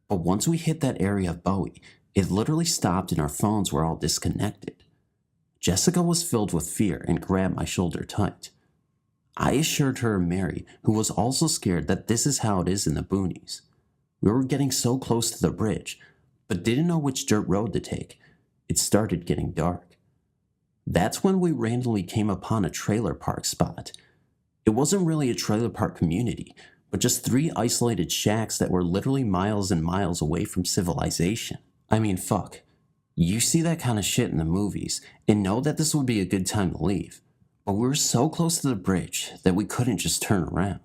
S2: but once we hit that area of Bowie, it literally stopped and our phones were all disconnected. Jessica was filled with fear and grabbed my shoulder tight. I assured her and Mary, who was also scared, that this is how it is in the boonies. We were getting so close to the bridge, but didn't know which dirt road to take. It started getting dark. That's when we randomly came upon a trailer park spot. It wasn't really a trailer park community, but just 3 isolated shacks that were literally miles and miles away from civilization. I mean, fuck. You see that kind of shit in the movies and know that this would be a good time to leave, but we were so close to the bridge that we couldn't just turn around.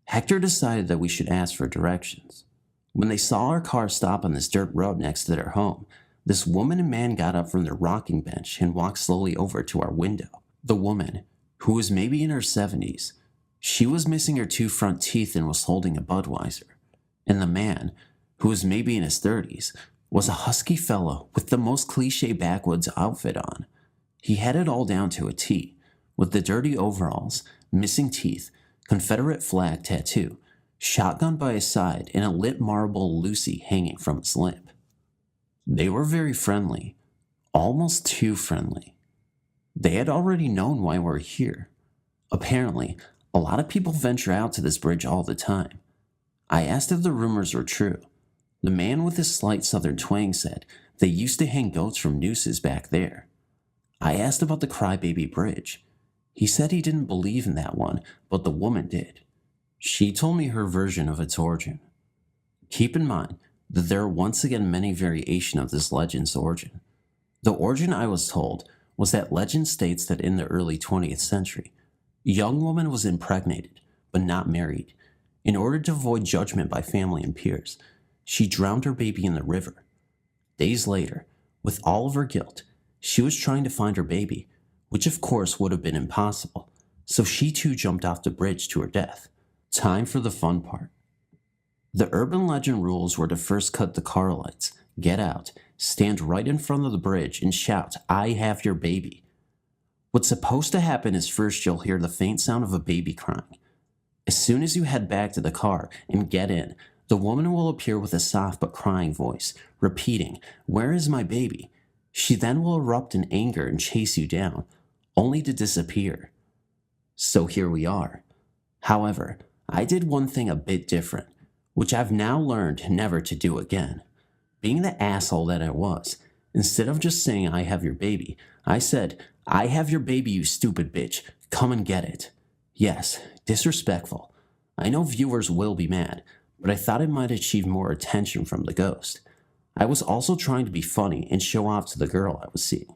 S2: Hector decided that we should ask for directions. When they saw our car stop on this dirt road next to their home, this woman and man got up from their rocking bench and walked slowly over to our window. The woman, who was maybe in her 70s, she was missing her 2 front teeth and was holding a Budweiser. And the man, who was maybe in his 30s, was a husky fellow with the most cliche backwoods outfit on. He had it all down to a T, with the dirty overalls, missing teeth, Confederate flag tattoo, shotgun by his side, and a lit marble Lucy hanging from his lip. They were very friendly, almost too friendly. They had already known why we're here. Apparently, a lot of people venture out to this bridge all the time. I asked if the rumors were true. The man with his slight southern twang said they used to hang goats from nooses back there. I asked about the Crybaby Bridge. He said he didn't believe in that one, but the woman did. She told me her version of its origin. Keep in mind that there are once again many variations of this legend's origin. The origin I was told was that legend states that in the early 20th century, a young woman was impregnated, but not married. In order to avoid judgment by family and peers, she drowned her baby in the river. Days later, with all of her guilt, she was trying to find her baby, which of course would have been impossible, so she too jumped off the bridge to her death. Time for the fun part. The urban legend rules were to first cut the car lights, get out, stand right in front of the bridge, and shout, "I have your baby." What's supposed to happen is first you'll hear the faint sound of a baby crying. As soon as you head back to the car and get in, the woman will appear with a soft but crying voice, repeating, "Where is my baby?" She then will erupt in anger and chase you down, only to disappear. So here we are. However, I did one thing a bit different, which I've now learned never to do again. Being the asshole that I was, instead of just saying "I have your baby," I said, "I have your baby, you stupid bitch. Come and get it." Yes, disrespectful. I know viewers will be mad, but I thought it might achieve more attention from the ghost. I was also trying to be funny and show off to the girl I was seeing.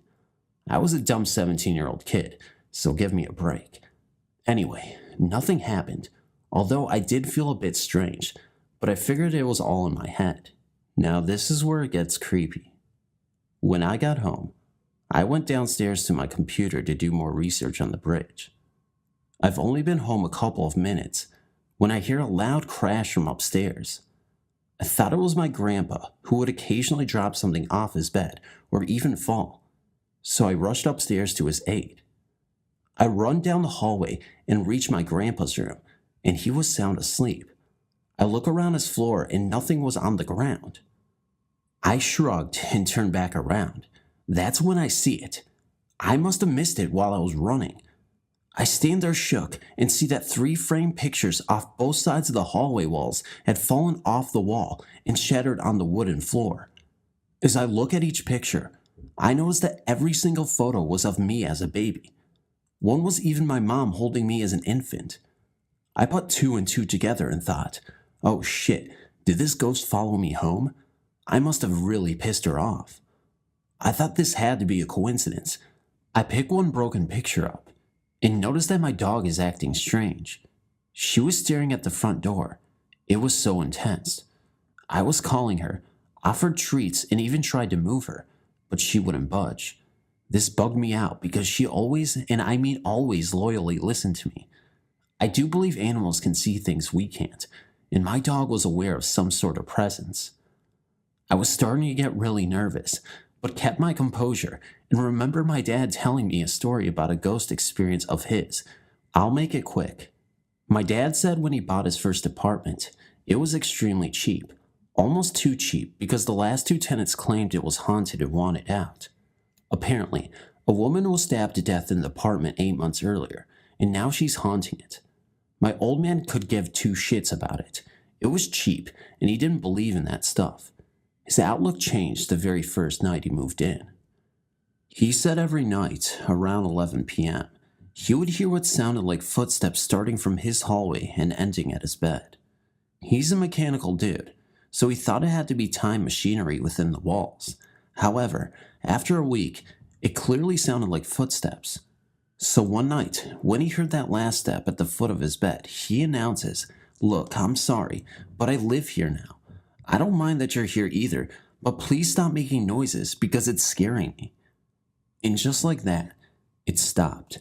S2: I was a dumb 17-year-old kid, so give me a break. Anyway, nothing happened, although I did feel a bit strange, but I figured it was all in my head. Now this is where it gets creepy. When I got home, I went downstairs to my computer to do more research on the bridge. I've only been home a couple of minutes when I hear a loud crash from upstairs. I thought it was my grandpa, who would occasionally drop something off his bed or even fall. so I rushed upstairs to his aid. I run down the hallway and reach my grandpa's room, and he was sound asleep. I look around his floor and nothing was on the ground. I shrugged and turned back around. That's when I see it. I must have missed it while I was running. I stand there shook and see that 3 framed pictures off both sides of the hallway walls had fallen off the wall and shattered on the wooden floor. As I look at each picture, I notice that every single photo was of me as a baby. One was even my mom holding me as an infant. I put 2 and 2 together and thought, oh shit, did this ghost follow me home? I must have really pissed her off. I thought this had to be a coincidence. I pick one broken picture up and notice that my dog is acting strange. She was staring at the front door. It was so intense. I was calling her, offered treats, and even tried to move her, but she wouldn't budge. This bugged me out because she always, and I mean always, loyally listened to me. I do believe animals can see things we can't, and my dog was aware of some sort of presence. I was starting to get really nervous, but kept my composure and remember my dad telling me a story about a ghost experience of his. I'll make it quick. My dad said when he bought his first apartment, it was extremely cheap, almost too cheap because the last 2 tenants claimed it was haunted and wanted out. Apparently, a woman was stabbed to death in the apartment 8 months earlier, and now she's haunting it. My old man could give 2 shits about it. It was cheap, and he didn't believe in that stuff. His outlook changed the very first night he moved in. He said every night, around 11 p.m., he would hear what sounded like footsteps starting from his hallway and ending at his bed. He's a mechanical dude, so he thought it had to be time machinery within the walls. However, after a week, it clearly sounded like footsteps. So one night, when he heard that last step at the foot of his bed, he announces, "Look, I'm sorry, but I live here now. I don't mind that you're here either, but please stop making noises because it's scaring me." And just like that, it stopped.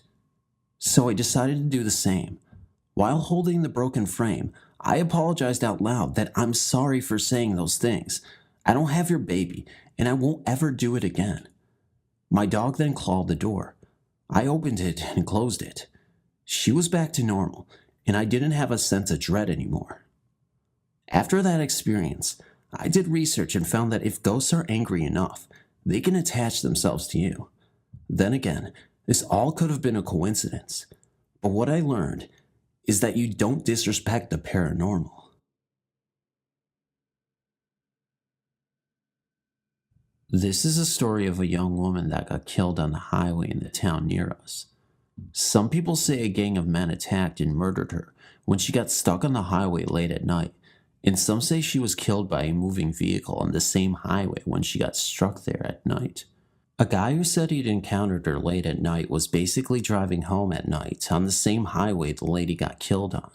S2: So I decided to do the same. While holding the broken frame, I apologized out loud that I'm sorry for saying those things. I don't have your baby, and I won't ever do it again. My dog then clawed the door. I opened it and closed it. She was back to normal, and I didn't have a sense of dread anymore. After that experience, I did research and found that if ghosts are angry enough, they can attach themselves to you. Then again, this all could have been a coincidence. But what I learned is that you don't disrespect the paranormal. This is a story of a young woman that got killed on the highway in the town near us. Some people say a gang of men attacked and murdered her when she got stuck on the highway late at night, and some say she was killed by a moving vehicle on the same highway when she got struck there at night. A guy who said he'd encountered her late at night was basically driving home at night on the same highway the lady got killed on.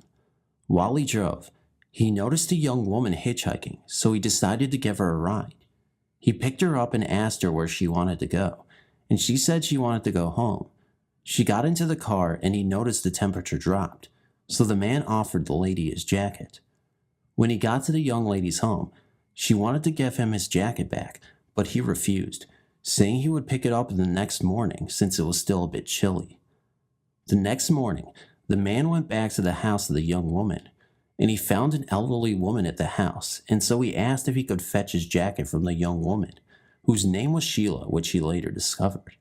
S2: While he drove, he noticed a young woman hitchhiking, so he decided to give her a ride. He picked her up and asked her where she wanted to go, and she said she wanted to go home. She got into the car and he noticed the temperature dropped, so the man offered the lady his jacket. When he got to the young lady's home, she wanted to give him his jacket back, but he refused, saying he would pick it up the next morning since it was still a bit chilly. The next morning, the man went back to the house of the young woman, and he found an elderly woman at the house, and so he asked if he could fetch his jacket from the young woman, whose name was Sheila, which he later discovered.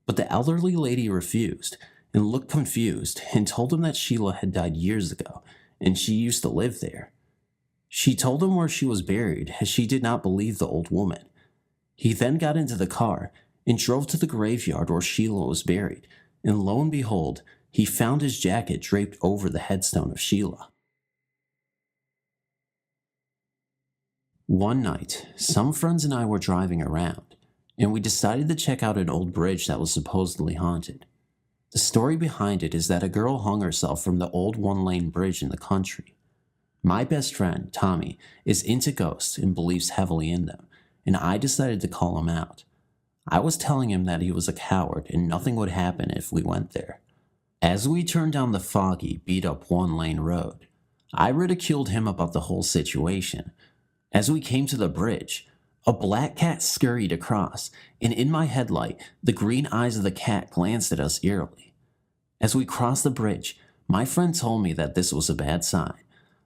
S2: But the elderly lady refused and looked confused and told him that Sheila had died years ago, and she used to live there. She told him where she was buried, as she did not believe the old woman. He then got into the car and drove to the graveyard where Sheila was buried, and lo and behold, he found his jacket draped over the headstone of Sheila. One night, some friends and I were driving around, and we decided to check out an old bridge that was supposedly haunted. The story behind it is that a girl hung herself from the old one-lane bridge in the country. My best friend, Tommy, is into ghosts and believes heavily in them, and I decided to call him out. I was telling him that he was a coward and nothing would happen if we went there. As we turned down the foggy, beat-up one-lane road, I ridiculed him about the whole situation. As we came to the bridge, A black cat scurried across, and in my headlight, the green eyes of the cat glanced at us eerily. As we crossed the bridge, my friend told me that this was a bad sign.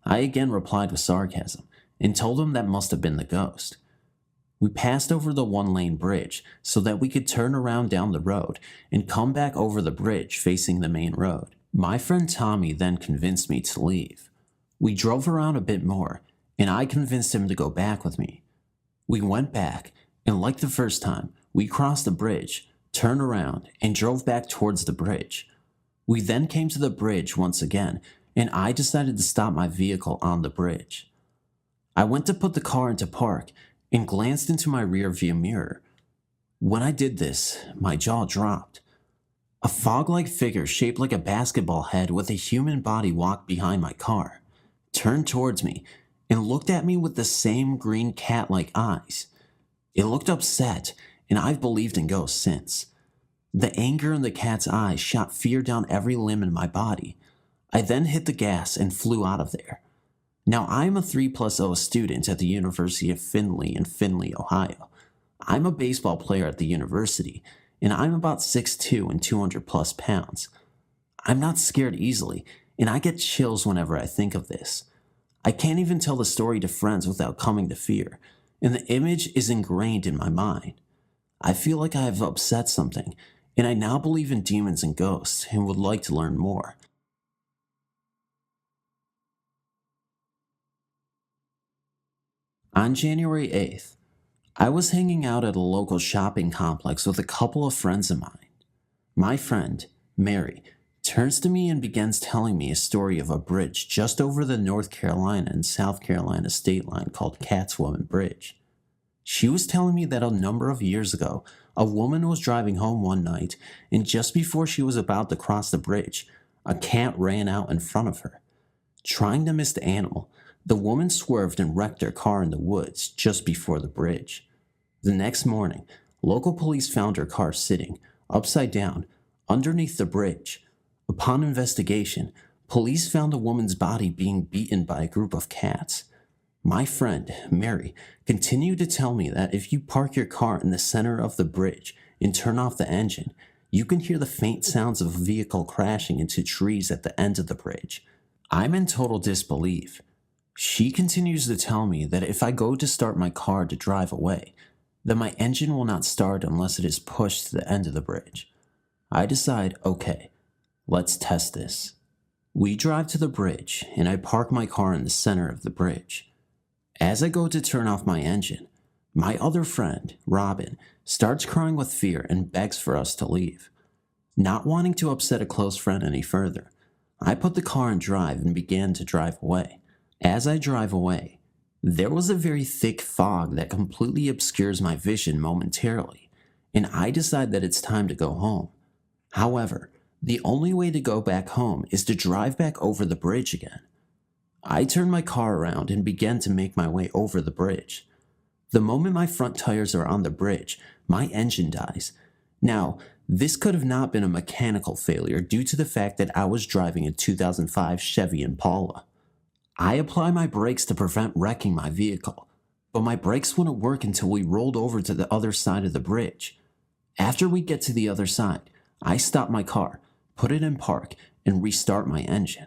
S2: I again replied with sarcasm, and told him that must have been the ghost. We passed over the one-lane bridge so that we could turn around down the road and come back over the bridge facing the main road. My friend Tommy then convinced me to leave. We drove around a bit more, and I convinced him to go back with me. We went back, and like the first time, we crossed the bridge, turned around, and drove back towards the bridge. We then came to the bridge once again, and I decided to stop my vehicle on the bridge. I went to put the car into park and glanced into my rear-view mirror. When I did this, my jaw dropped. A fog-like figure shaped like a basketball head with a human body walked behind my car, turned towards me, and looked at me with the same green cat-like eyes. It looked upset, and I've believed in ghosts since. The anger in the cat's eyes shot fear down every limb in my body. I then hit the gas and flew out of there. Now, I'm a 3+0 student at the University of Findlay in Findlay, Ohio. I'm a baseball player at the university, and I'm about 6'2" and 200+ pounds. I'm not scared easily, and I get chills whenever I think of this. I can't even tell the story to friends without coming to fear, and the image is ingrained in my mind. I feel like I have upset something, and I now believe in demons and ghosts and would like to learn more. On January 8th, I was hanging out at a local shopping complex with a couple of friends of mine. My friend, Mary, turns to me and begins telling me a story of a bridge just over the North Carolina and South Carolina state line called Catswoman Bridge. She was telling me that a number of years ago, a woman was driving home one night, and just before she was about to cross the bridge, a cat ran out in front of her. Trying to miss the animal, the woman swerved and wrecked her car in the woods just before the bridge. The next morning, local police found her car sitting, upside down, underneath the bridge. Upon investigation, police found the woman's body being beaten by a group of cats. My friend, Mary, continued to tell me that if you park your car in the center of the bridge and turn off the engine, you can hear the faint sounds of a vehicle crashing into trees at the end of the bridge. I'm in total disbelief. She continues to tell me that if I go to start my car to drive away, then my engine will not start unless it is pushed to the end of the bridge. I decide, okay, let's test this. We drive to the bridge, and I park my car in the center of the bridge. As I go to turn off my engine, my other friend, Robin, starts crying with fear and begs for us to leave. Not wanting to upset a close friend any further, I put the car in drive and began to drive away. As I drive away, there was a very thick fog that completely obscures my vision momentarily, and I decide that it's time to go home. However, the only way to go back home is to drive back over the bridge again. I turn my car around and begin to make my way over the bridge. The moment my front tires are on the bridge, my engine dies. Now, this could have not been a mechanical failure due to the fact that I was driving a 2005 Chevy Impala. I apply my brakes to prevent wrecking my vehicle, but my brakes wouldn't work until we rolled over to the other side of the bridge. After we get to the other side, I stop my car, put it in park, and restart my engine.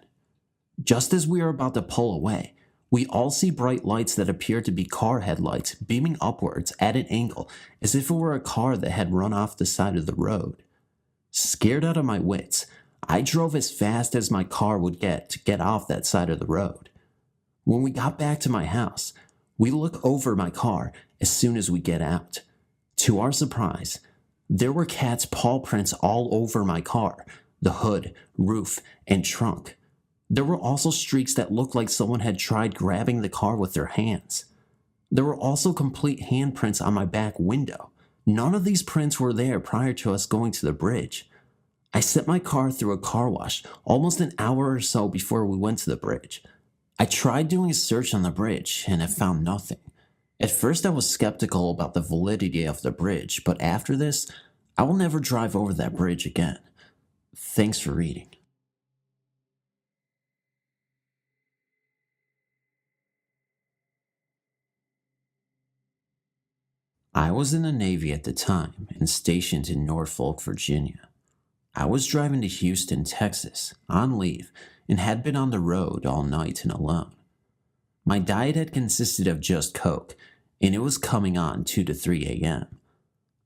S2: Just as we are about to pull away, we all see bright lights that appear to be car headlights beaming upwards at an angle as if it were a car that had run off the side of the road. Scared out of my wits, I drove as fast as my car would get to get off that side of the road. When we got back to my house, we look over my car as soon as we get out. To our surprise, there were cats' paw prints all over my car, the hood, roof, and trunk. There were also streaks that looked like someone had tried grabbing the car with their hands. There were also complete handprints on my back window. None of these prints were there prior to us going to the bridge. I sent my car through a car wash almost an hour or so before we went to the bridge. I tried doing a search on the bridge and have found nothing. At first I was skeptical about the validity of the bridge, but after this, I will never drive over that bridge again. Thanks for reading. I was in the Navy at the time and stationed in Norfolk, Virginia. I was driving to Houston, Texas, on leave, and had been on the road all night and alone. My diet had consisted of just Coke, and it was coming on 2 to 3 a.m.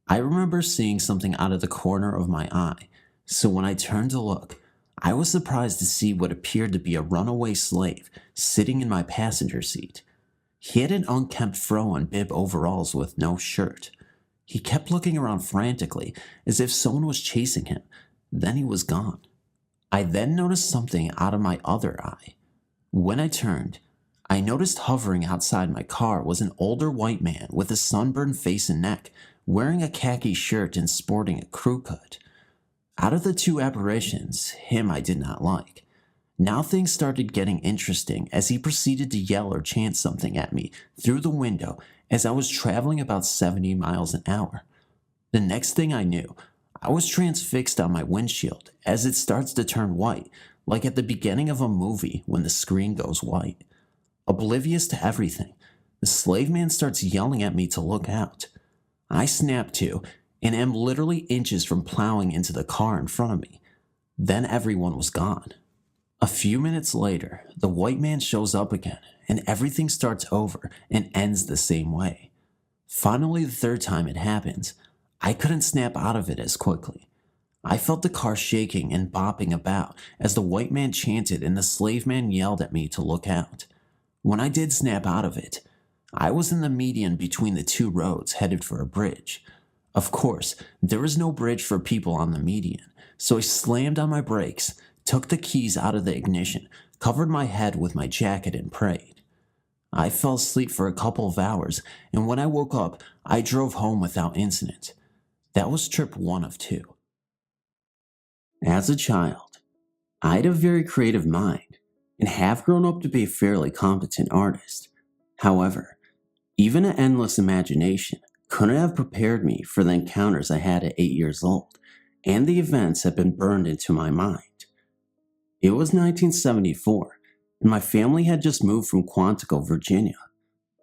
S2: I remember seeing something out of the corner of my eye, so when I turned to look, I was surprised to see what appeared to be a runaway slave sitting in my passenger seat. He had an unkempt fro and bib overalls with no shirt. He kept looking around frantically as if someone was chasing him. Then he was gone. I then noticed something out of my other eye. When I turned, I noticed hovering outside my car was an older white man with a sunburned face and neck, wearing a khaki shirt and sporting a crew cut. Out of the two apparitions, him I did not like. Now things started getting interesting as he proceeded to yell or chant something at me through the window as I was traveling about 70 miles an hour. The next thing I knew, I was transfixed on my windshield as it starts to turn white, like at the beginning of a movie when the screen goes white. Oblivious to everything, the slave man starts yelling at me to look out. I snap to and am literally inches from plowing into the car in front of me. Then everyone was gone. A few minutes later, the white man shows up again and everything starts over and ends the same way. Finally, the third time it happens, I couldn't snap out of it as quickly. I felt the car shaking and bopping about as the white man chanted and the slave man yelled at me to look out. When I did snap out of it, I was in the median between the two roads headed for a bridge. Of course, there was no bridge for people on the median, so I slammed on my brakes, took the keys out of the ignition, covered my head with my jacket and prayed. I fell asleep for a couple of hours, and when I woke up, I drove home without incident. That was trip 1 of 2. As a child, I had a very creative mind and have grown up to be a fairly competent artist. However, even an endless imagination couldn't have prepared me for the encounters I had at 8 years old and the events that had been burned into my mind. It was 1974, and my family had just moved from Quantico, Virginia.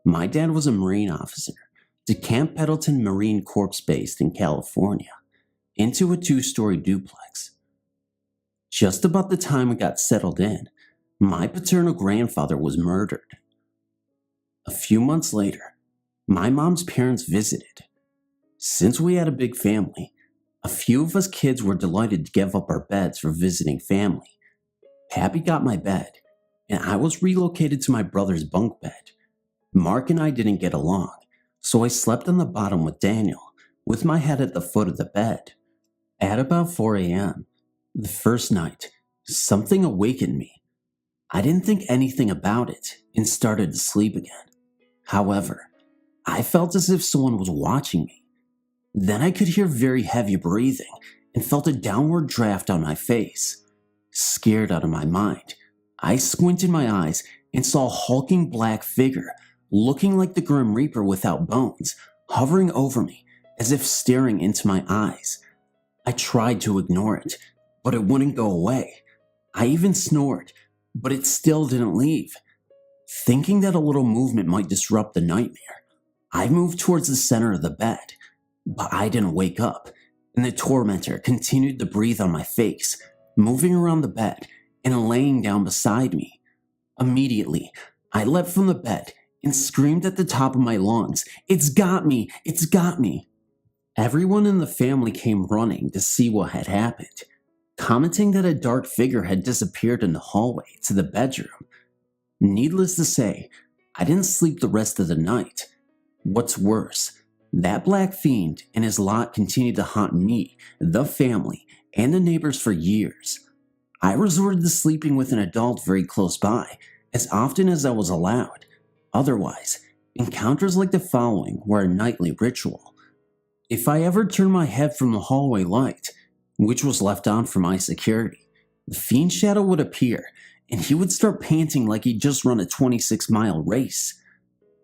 S2: My dad was a Marine officer to Camp Pendleton Marine Corps based in California, into a 2-story duplex. Just about the time we got settled in, my paternal grandfather was murdered. A few months later, my mom's parents visited. Since we had a big family, a few of us kids were delighted to give up our beds for visiting family. Pappy got my bed, and I was relocated to my brother's bunk bed. Mark and I didn't get along, so I slept on the bottom with Daniel, with my head at the foot of the bed. At about 4 a.m., the first night, something awakened me. I didn't think anything about it and started to sleep again. However, I felt as if someone was watching me. Then I could hear very heavy breathing and felt a downward draft on my face. Scared out of my mind, I squinted my eyes and saw a hulking black figure, looking like the Grim Reaper without bones, hovering over me as if staring into my eyes. I tried to ignore it, but it wouldn't go away. I even snored, but it still didn't leave. Thinking that a little movement might disrupt the nightmare, I moved towards the center of the bed, but I didn't wake up, and the tormentor continued to breathe on my face, moving around the bed and laying down beside me. Immediately, I leapt from the bed and screamed at the top of my lungs, "It's got me! It's got me!" Everyone in the family came running to see what had happened, commenting that a dark figure had disappeared in the hallway to the bedroom. Needless to say, I didn't sleep the rest of the night. What's worse, that black fiend and his lot continued to haunt me, the family, and the neighbors for years. I resorted to sleeping with an adult very close by, as often as I was allowed. Otherwise, encounters like the following were a nightly ritual. If I ever turned my head from the hallway light, which was left on for my security, the fiend shadow would appear, and he would start panting like he'd just run a 26-mile race.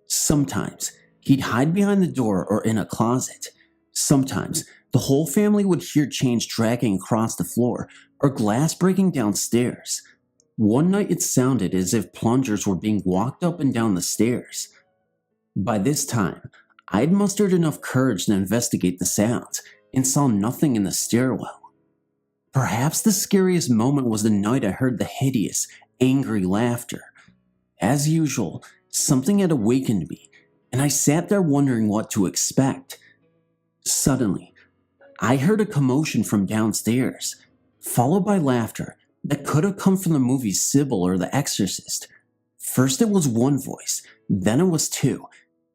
S2: Sometimes, he'd hide behind the door or in a closet. Sometimes, the whole family would hear chains dragging across the floor or glass breaking downstairs. One night it sounded as if plungers were being walked up and down the stairs. By this time, I'd mustered enough courage to investigate the sounds and saw nothing in the stairwell. Perhaps the scariest moment was the night I heard the hideous, angry laughter. As usual, something had awakened me, and I sat there wondering what to expect. Suddenly, I heard a commotion from downstairs, followed by laughter that could have come from the movies Sybil or The Exorcist. First it was one voice, then it was two,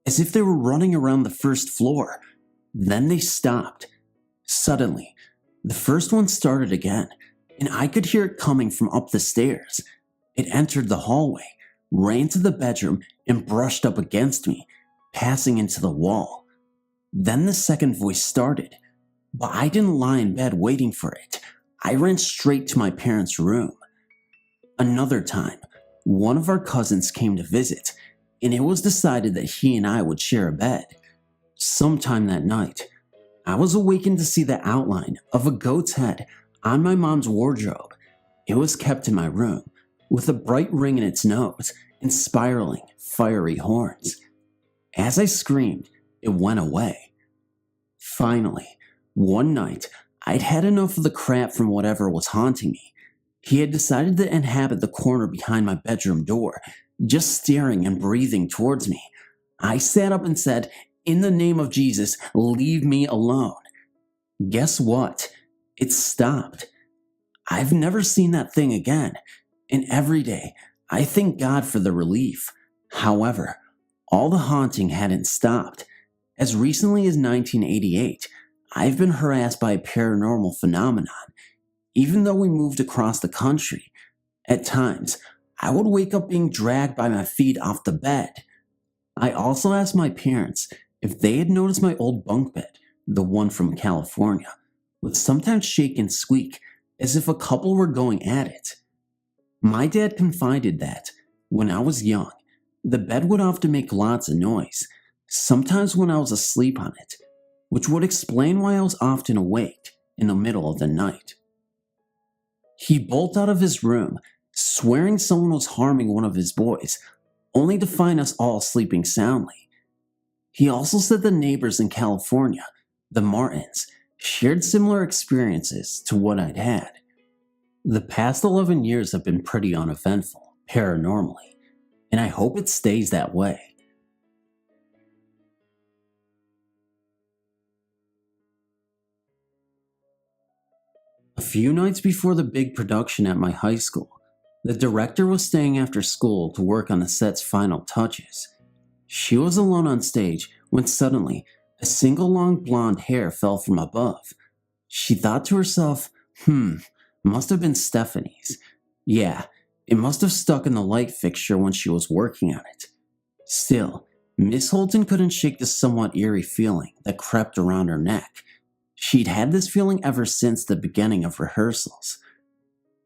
S2: as if they were running around the first floor. Then they stopped. Suddenly, the first one started again, and I could hear it coming from up the stairs. It entered the hallway, ran to the bedroom, and brushed up against me, passing into the wall. Then the second voice started, but I didn't lie in bed waiting for it. I ran straight to my parents' room. Another time, one of our cousins came to visit, and it was decided that he and I would share a bed. Sometime that night, I was awakened to see the outline of a goat's head on my mom's wardrobe. It was kept in my room, with a bright ring in its nose and spiraling, fiery horns. As I screamed, it went away. Finally, one night, I'd had enough of the crap from whatever was haunting me. He had decided to inhabit the corner behind my bedroom door, just staring and breathing towards me. I sat up and said, "In the name of Jesus, leave me alone." Guess what? It stopped. I've never seen that thing again, and every day I thank God for the relief. However, all the haunting hadn't stopped. As recently as 1988, I've been harassed by a paranormal phenomenon. Even though we moved across the country, at times I would wake up being dragged by my feet off the bed. I also asked my parents if they had noticed my old bunk bed, the one from California, would sometimes shake and squeak as if a couple were going at it. My dad confided that, when I was young, the bed would often make lots of noise, sometimes when I was asleep on it, which would explain why I was often awake in the middle of the night. He bolted out of his room, swearing someone was harming one of his boys, only to find us all sleeping soundly. He also said the neighbors in California, the Martins, shared similar experiences to what I'd had. The past 11 years have been pretty uneventful, paranormally, and I hope it stays that way. A few nights before the big production at my high school, the director was staying after school to work on the set's final touches. She was alone on stage when suddenly a single long blonde hair fell from above. She thought to herself, must have been Stephanie's. Yeah, it must have stuck in the light fixture when she was working on it. Still, Miss Holton couldn't shake the somewhat eerie feeling that crept around her neck. She'd had this feeling ever since the beginning of rehearsals.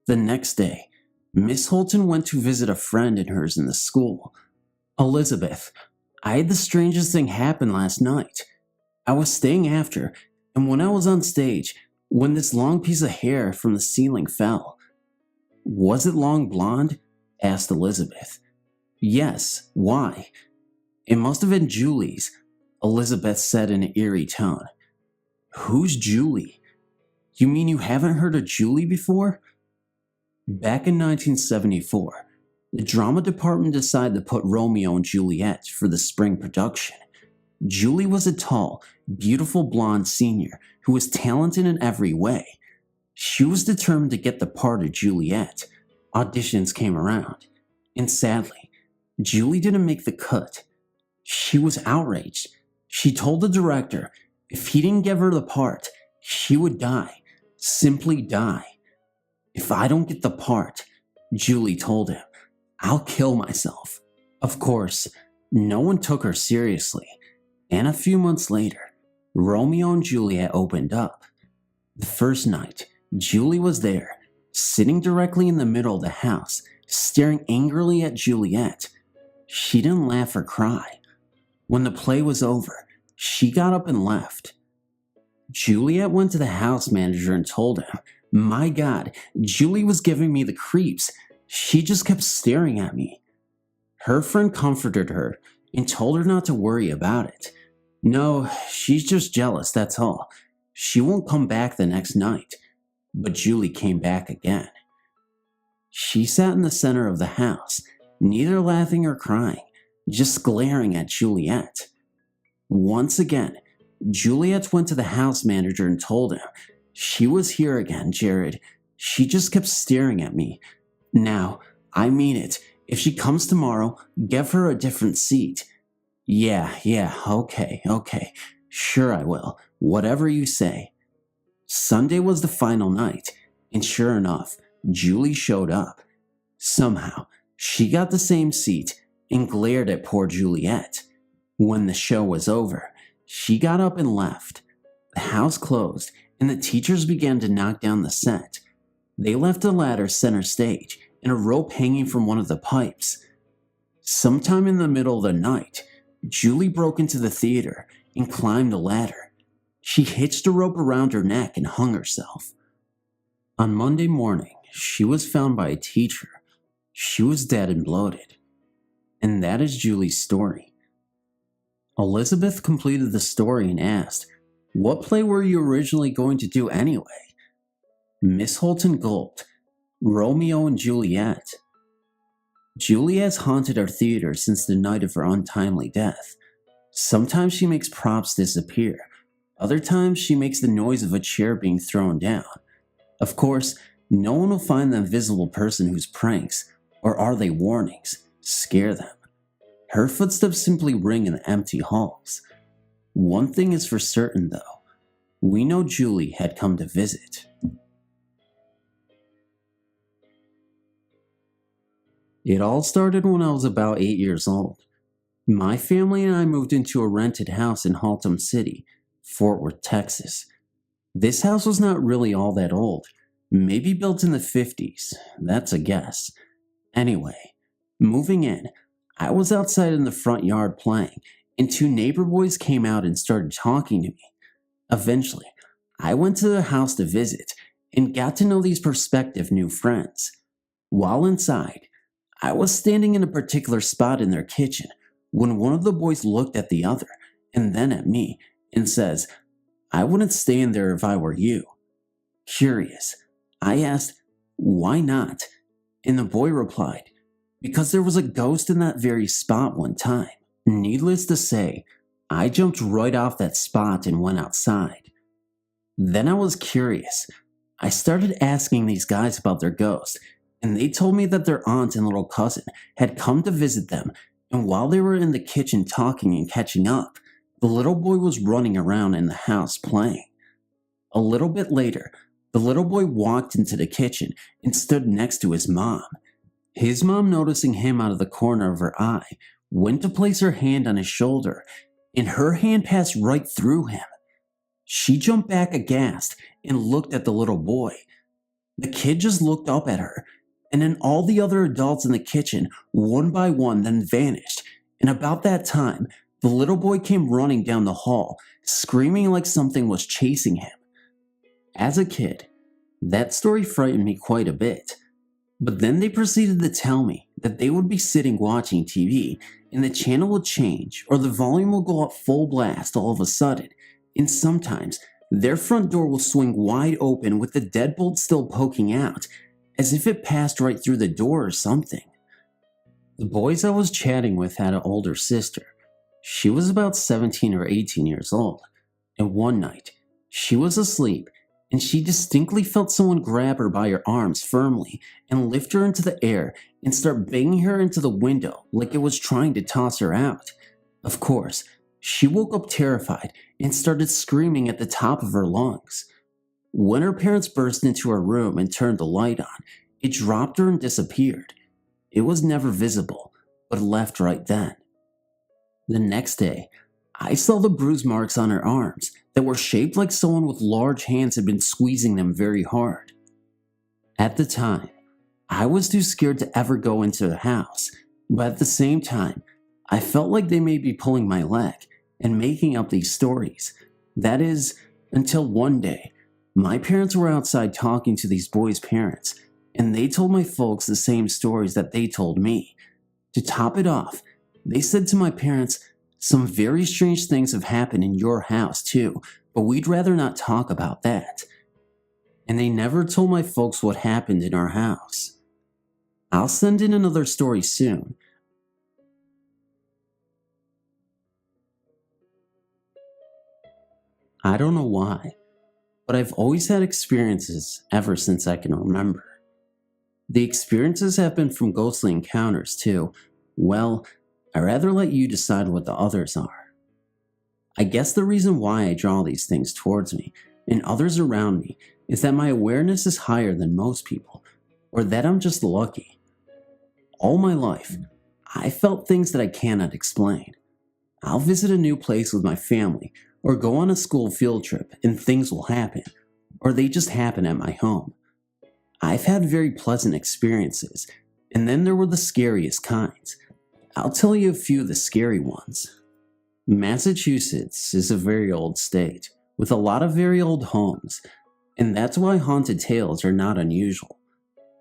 S2: The next day, Miss Holton went to visit a friend of hers in the school. "Elizabeth, I had the strangest thing happen last night. I was staying after, and when I was on stage, when this long piece of hair from the ceiling fell." "Was it long blonde?" asked Elizabeth. "Yes, why?" "It must have been Julie's," Elizabeth said in an eerie tone. "Who's Julie? You mean you haven't heard of Julie before?" Back in 1974, the drama department decided to put Romeo and Juliet for the spring production. Julie was a tall, beautiful blonde senior who was talented in every way. She was determined to get the part of Juliet. Auditions came around, and sadly, Julie didn't make the cut. She was outraged. She told the director if he didn't give her the part, she would die, simply die. "If I don't get the part," Julie told him, "I'll kill myself." Of course, no one took her seriously, and a few months later, Romeo and Juliet opened up. The first night, Julie was there, sitting directly in the middle of the house, staring angrily at Juliet. She didn't laugh or cry. When the play was over, she got up and left. Juliet went to the house manager and told him, "My God, Julie was giving me the creeps. She just kept staring at me." Her friend comforted her and told her not to worry about it. No, she's just jealous, that's all. She won't come back the next night. But Julie came back again. She sat in the center of the house, neither laughing or crying, just glaring at Juliet. Once again, Juliet went to the house manager and told him, "She was here again, Jared. She just kept staring at me. Now, I mean it. If she comes tomorrow, give her a different seat." Yeah, okay. Sure I will. Whatever you say." Sunday was the final night, and sure enough, Julie showed up. Somehow, she got the same seat and glared at poor Juliet. When the show was over, she got up and left. The house closed, and the teachers began to knock down the set. They left a ladder center stage and a rope hanging from one of the pipes. Sometime in the middle of the night, Julie broke into the theater and climbed the ladder. She hitched a rope around her neck and hung herself. On Monday morning, she was found by a teacher. She was dead and bloated. And that is Julie's story. Elizabeth completed the story and asked, "What play were you originally going to do anyway?" Miss Holton gulped, "Romeo and Juliet." Julie has haunted our theater since the night of her untimely death. Sometimes she makes props disappear. Other times she makes the noise of a chair being thrown down. Of course, no one will find the invisible person whose pranks, or are they warnings, scare them. Her footsteps simply ring in the empty halls. One thing is for certain though, we know Julie had come to visit. It all started when I was about 8 years old. My family and I moved into a rented house in Haltom City, Fort Worth, Texas. This house was not really all that old, maybe built in the 50s, that's a guess. Anyway, moving in, I was outside in the front yard playing, and two neighbor boys came out and started talking to me. Eventually, I went to the house to visit and got to know these prospective new friends. While inside, I was standing in a particular spot in their kitchen when one of the boys looked at the other and then at me and says, "I wouldn't stand there if I were you." Curious, I asked, "Why not?" And the boy replied, "Because there was a ghost in that very spot one time." Needless to say, I jumped right off that spot and went outside. Then I was curious. I started asking these guys about their ghost, and they told me that their aunt and little cousin had come to visit them, and while they were in the kitchen talking and catching up, the little boy was running around in the house playing. A little bit later, the little boy walked into the kitchen and stood next to his mom. His mom, noticing him out of the corner of her eye, went to place her hand on his shoulder, and her hand passed right through him. She jumped back aghast and looked at the little boy. The kid just looked up at her, and then all the other adults in the kitchen, one by one, then vanished, and about that time, the little boy came running down the hall, screaming like something was chasing him. As a kid, that story frightened me quite a bit. But then they proceeded to tell me that they would be sitting watching TV, and the channel would change, or the volume will go up full blast all of a sudden, and sometimes their front door will swing wide open with the deadbolt still poking out, as if it passed right through the door or something. The boys I was chatting with had an older sister. She was about 17 or 18 years old, and one night, she was asleep, and she distinctly felt someone grab her by her arms firmly and lift her into the air and start banging her into the window like it was trying to toss her out. Of course, she woke up terrified and started screaming at the top of her lungs. When her parents burst into her room and turned the light on, it dropped her and disappeared. It was never visible, but left right then. The next day, I saw the bruise marks on her arms that were shaped like someone with large hands had been squeezing them very hard. At the time, I was too scared to ever go into the house, but at the same time, I felt like they may be pulling my leg and making up these stories. That is, until one day, my parents were outside talking to these boys' parents, and they told my folks the same stories that they told me. To top it off, they said to my parents, Some very strange things have happened in your house too, but we'd rather not talk about that. And they never told my folks what happened in our house. I'll send in another story soon. I don't know why, but I've always had experiences ever since I can remember. The experiences have been from ghostly encounters too. Well, I'd rather let you decide what the others are. I guess the reason why I draw these things towards me and others around me is that my awareness is higher than most people, or that I'm just lucky. All my life, I felt things that I cannot explain. I'll visit a new place with my family, or go on a school field trip and things will happen, or they just happen at my home. I've had very pleasant experiences, and then there were the scariest kinds. I'll tell you a few of the scary ones. Massachusetts is a very old state, with a lot of very old homes, and that's why haunted tales are not unusual.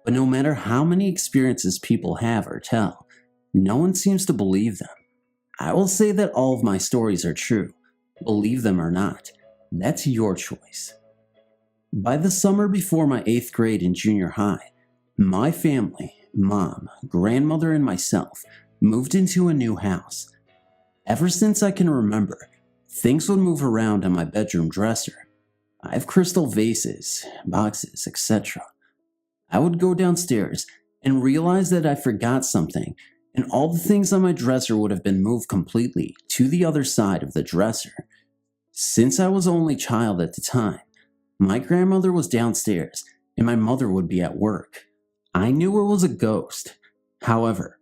S2: But no matter how many experiences people have or tell, no one seems to believe them. I will say that all of my stories are true. Believe them or not, that's your choice. By the summer before my 8th grade in junior high, my family, mom, grandmother, and myself moved into a new house. Ever since I can remember, things would move around on my bedroom dresser. I have crystal vases, boxes, etc. I would go downstairs and realize that I forgot something, and all the things on my dresser would have been moved completely to the other side of the dresser. Since I was the only child at the time, my grandmother was downstairs and my mother would be at work. I knew it was a ghost. However,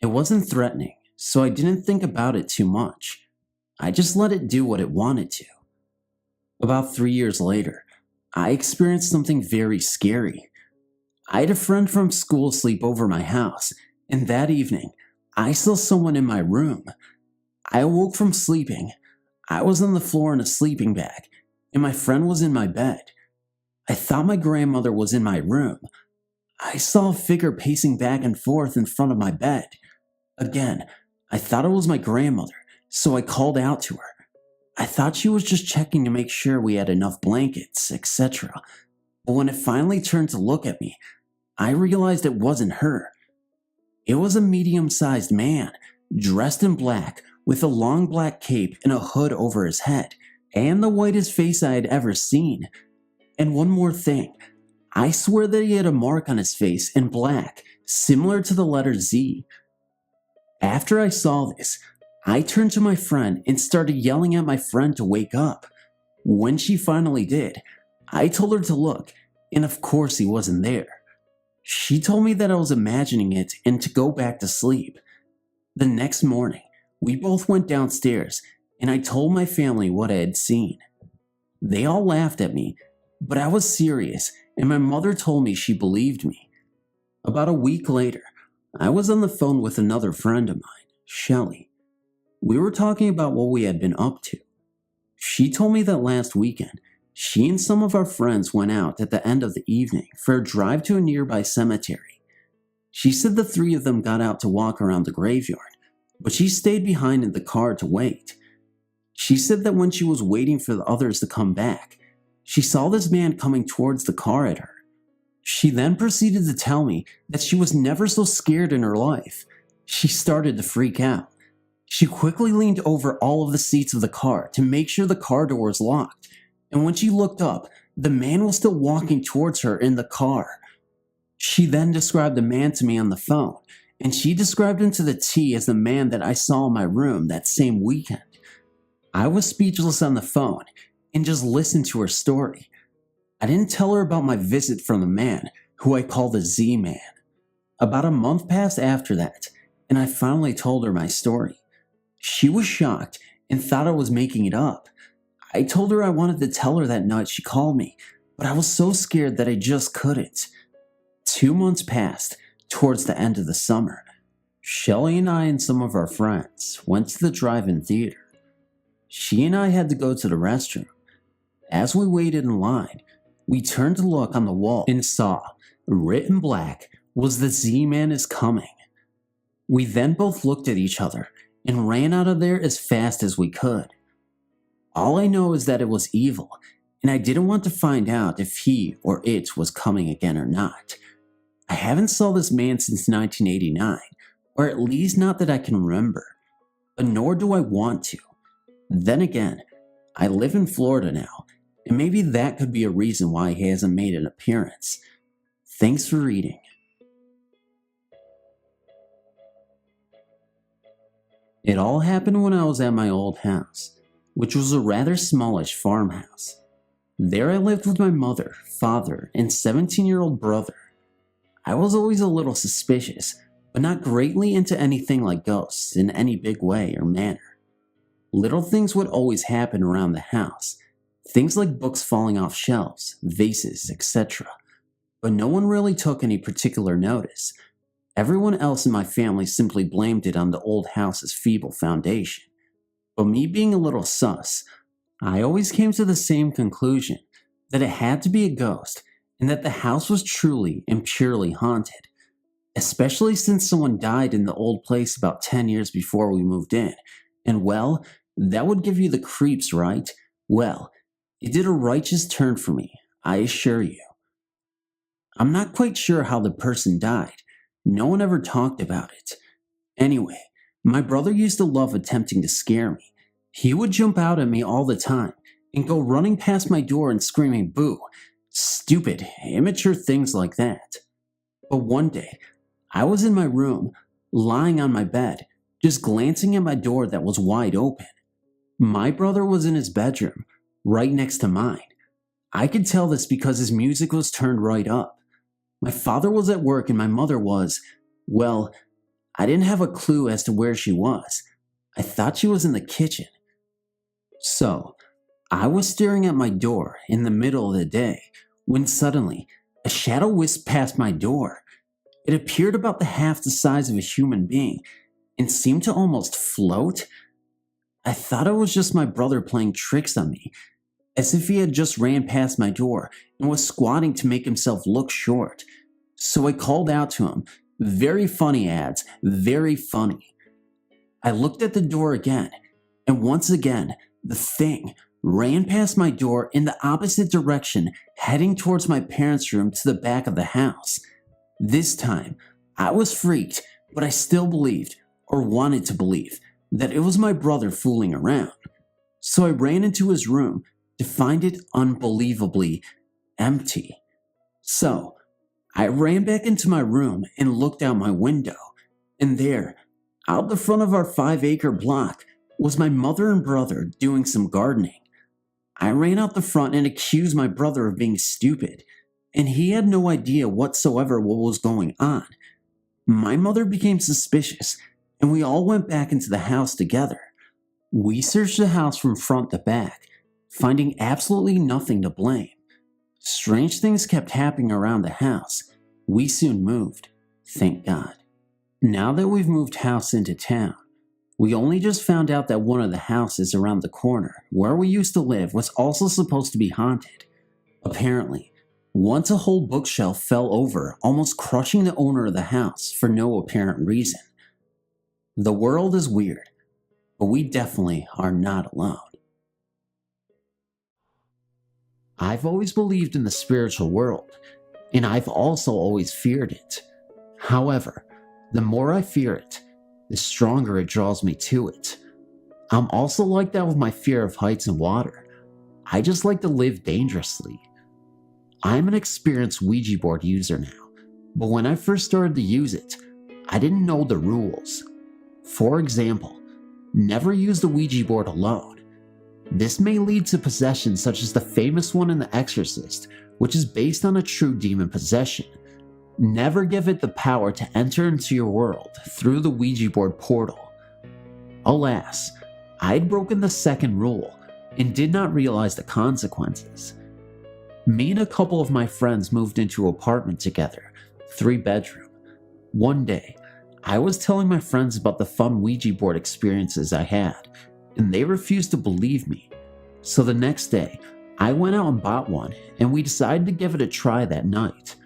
S2: it wasn't threatening, so I didn't think about it too much. I just let it do what it wanted to. About 3 years later, I experienced something very scary. I had a friend from school sleep over my house, and that evening, I saw someone in my room. I awoke from sleeping. I was on the floor in a sleeping bag, and my friend was in my bed. I thought my grandmother was in my room. I saw a figure pacing back and forth in front of my bed. Again, I thought it was my grandmother, so I called out to her. I thought she was just checking to make sure we had enough blankets, etc. But when it finally turned to look at me, I realized it wasn't her. It was a medium-sized man, dressed in black, with a long black cape and a hood over his head, and the whitest face I had ever seen. And one more thing, I swear that he had a mark on his face in black, similar to the letter Z. After I saw this, I turned to my friend and started yelling at my friend to wake up. When she finally did, I told her to look, and of course he wasn't there. She told me that I was imagining it and to go back to sleep. The next morning, we both went downstairs, and I told my family what I had seen. They all laughed at me, but I was serious, and my mother told me she believed me. About a week later, I was on the phone with another friend of mine, Shelley. We were talking about what we had been up to. She told me that last weekend, she and some of our friends went out at the end of the evening for a drive to a nearby cemetery. She said the 3 of them got out to walk around the graveyard, but she stayed behind in the car to wait. She said that when she was waiting for the others to come back, she saw this man coming towards the car at her. She then proceeded to tell me that she was never so scared in her life. She started to freak out. She quickly leaned over all of the seats of the car to make sure the car door was locked, and when she looked up, the man was still walking towards her in the car. She then described the man to me on the phone, and she described him to the T as the man that I saw in my room that same weekend. I was speechless on the phone and just listened to her story. I didn't tell her about my visit from the man, who I call the Z-Man. About a month passed after that, and I finally told her my story. She was shocked and thought I was making it up. I told her I wanted to tell her that night she called me, but I was so scared that I just couldn't. 2 months passed, towards the end of the summer. Shelley and I and some of our friends went to the drive-in theater. She and I had to go to the restroom. As we waited in line, we turned to look on the wall and saw, written black, was "The Z-Man is coming." We then both looked at each other and ran out of there as fast as we could. All I know is that it was evil, and I didn't want to find out if he or it was coming again or not. I haven't saw this man since 1989, or at least not that I can remember, but nor do I want to. Then again, I live in Florida now, and maybe that could be a reason why he hasn't made an appearance. Thanks for reading. It all happened when I was at my old house, which was a rather smallish farmhouse. There I lived with my mother, father, and 17-year-old brother. I was always a little suspicious, but not greatly into anything like ghosts in any big way or manner. Little things would always happen around the house, things like books falling off shelves, vases, etc. But no one really took any particular notice. Everyone else in my family simply blamed it on the old house's feeble foundation. But me being a little sus, I always came to the same conclusion, that it had to be a ghost, and that the house was truly and purely haunted. Especially since someone died in the old place about 10 years before we moved in. And well, that would give you the creeps, right? Well, it did a righteous turn for me, I assure you. I'm not quite sure how the person died. No one ever talked about it. Anyway, my brother used to love attempting to scare me. He would jump out at me all the time and go running past my door and screaming boo. Stupid, immature things like that. But one day, I was in my room, lying on my bed, just glancing at my door that was wide open. My brother was in his bedroom, right next to mine. I could tell this because his music was turned right up. My father was at work and my mother was, well, I didn't have a clue as to where she was. I thought she was in the kitchen. So, I was staring at my door in the middle of the day when suddenly a shadow whisked past my door. It appeared about the half the size of a human being and seemed to almost float. I thought it was just my brother playing tricks on me, as if he had just ran past my door and was squatting to make himself look short. So I called out to him, very funny ads, very funny. I looked at the door again, and once again, the thing ran past my door in the opposite direction, heading towards my parents' room to the back of the house. This time, I was freaked, but I still believed, or wanted to believe, that it was my brother fooling around. So I ran into his room to find it unbelievably empty. So, I ran back into my room and looked out my window, and there, out the front of our 5-acre block, was my mother and brother doing some gardening. I ran out the front and accused my brother of being stupid, and he had no idea whatsoever what was going on. My mother became suspicious, and we all went back into the house together. We searched the house from front to back, finding absolutely nothing to blame. Strange things kept happening around the house. We soon moved, thank God. Now that we've moved house into town, we only just found out that one of the houses around the corner, where we used to live, was also supposed to be haunted. Apparently, once a whole bookshelf fell over, almost crushing the owner of the house for no apparent reason. The world is weird, but we definitely are not alone. I've always believed in the spiritual world, and I've also always feared it. However, the more I fear it, the stronger it draws me to it. I'm also like that with my fear of heights and water. I just like to live dangerously. I'm an experienced Ouija board user now, but when I first started to use it, I didn't know the rules. For example, never use the Ouija board alone. This may lead to possession such as the famous one in The Exorcist, which is based on a true demon possession. Never give it the power to enter into your world through the Ouija board portal. Alas, I'd broken the second rule and did not realize the consequences. Me and a couple of my friends moved into an apartment together, 3-bedroom. One day, I was telling my friends about the fun Ouija board experiences I had, and they refused to believe me. So the next day, I went out and bought one, and we decided to give it a try that night.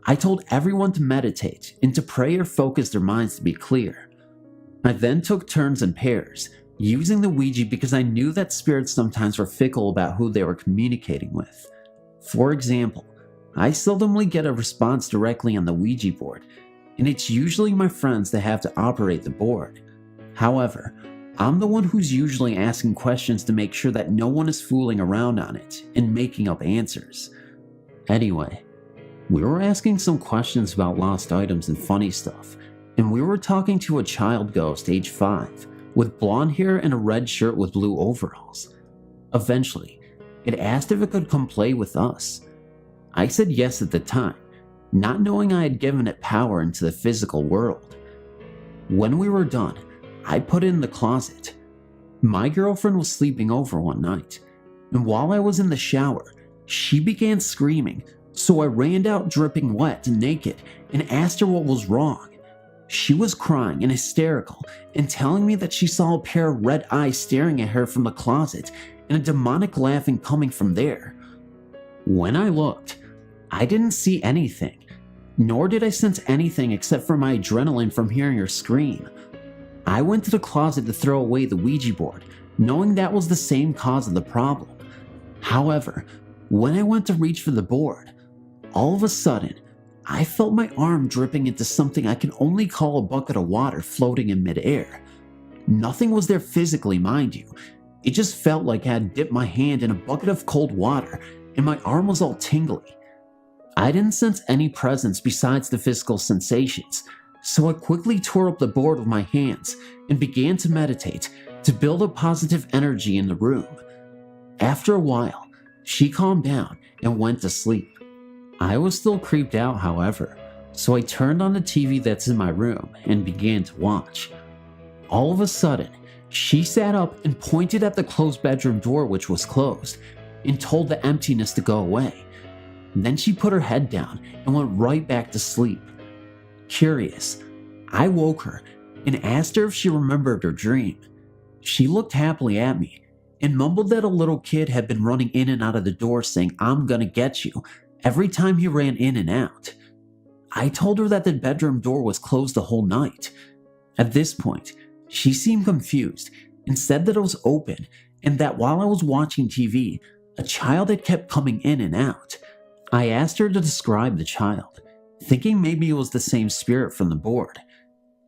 S2: I told everyone to meditate and to pray or focus their minds to be clear.
S3: I then took turns in pairs, using the Ouija because I knew that spirits sometimes were fickle about who they were communicating with. For example, I seldomly get a response directly on the Ouija board, and it's usually my friends that have to operate the board. However, I'm the one who's usually asking questions to make sure that no one is fooling around on it and making up answers. Anyway, we were asking some questions about lost items and funny stuff, and we were talking to a child ghost age 5 with blonde hair and a red shirt with blue overalls. Eventually, it asked if it could come play with us. I said yes at the time, not knowing I had given it power into the physical world. When we were done, I put it in the closet. My girlfriend was sleeping over one night, and while I was in the shower, she began screaming, so I ran out dripping wet and naked and asked her what was wrong. She was crying and hysterical and telling me that she saw a pair of red eyes staring at her from the closet and a demonic laughing coming from there. When I looked, I didn't see anything, nor did I sense anything except for my adrenaline from hearing her scream. I went to the closet to throw away the Ouija board, knowing that was the same cause of the problem. However, when I went to reach for the board, all of a sudden, I felt my arm dripping into something I can only call a bucket of water floating in midair. Nothing was there physically, mind you. It just felt like I had dipped my hand in a bucket of cold water and my arm was all tingly. I didn't sense any presence besides the physical sensations, so I quickly tore up the board with my hands and began to meditate to build up positive energy in the room. After a while, she calmed down and went to sleep. I was still creeped out, however, so I turned on the TV that's in my room and began to watch. All of a sudden, she sat up and pointed at the closed bedroom door, which was closed, and told the emptiness to go away. Then she put her head down and went right back to sleep. Curious, I woke her and asked her if she remembered her dream. She looked happily at me and mumbled that a little kid had been running in and out of the door saying, "I'm gonna get you," every time he ran in and out. I told her that the bedroom door was closed the whole night. At this point, she seemed confused and said that it was open and that while I was watching TV, a child had kept coming in and out. I asked her to describe the child, thinking maybe it was the same spirit from the board.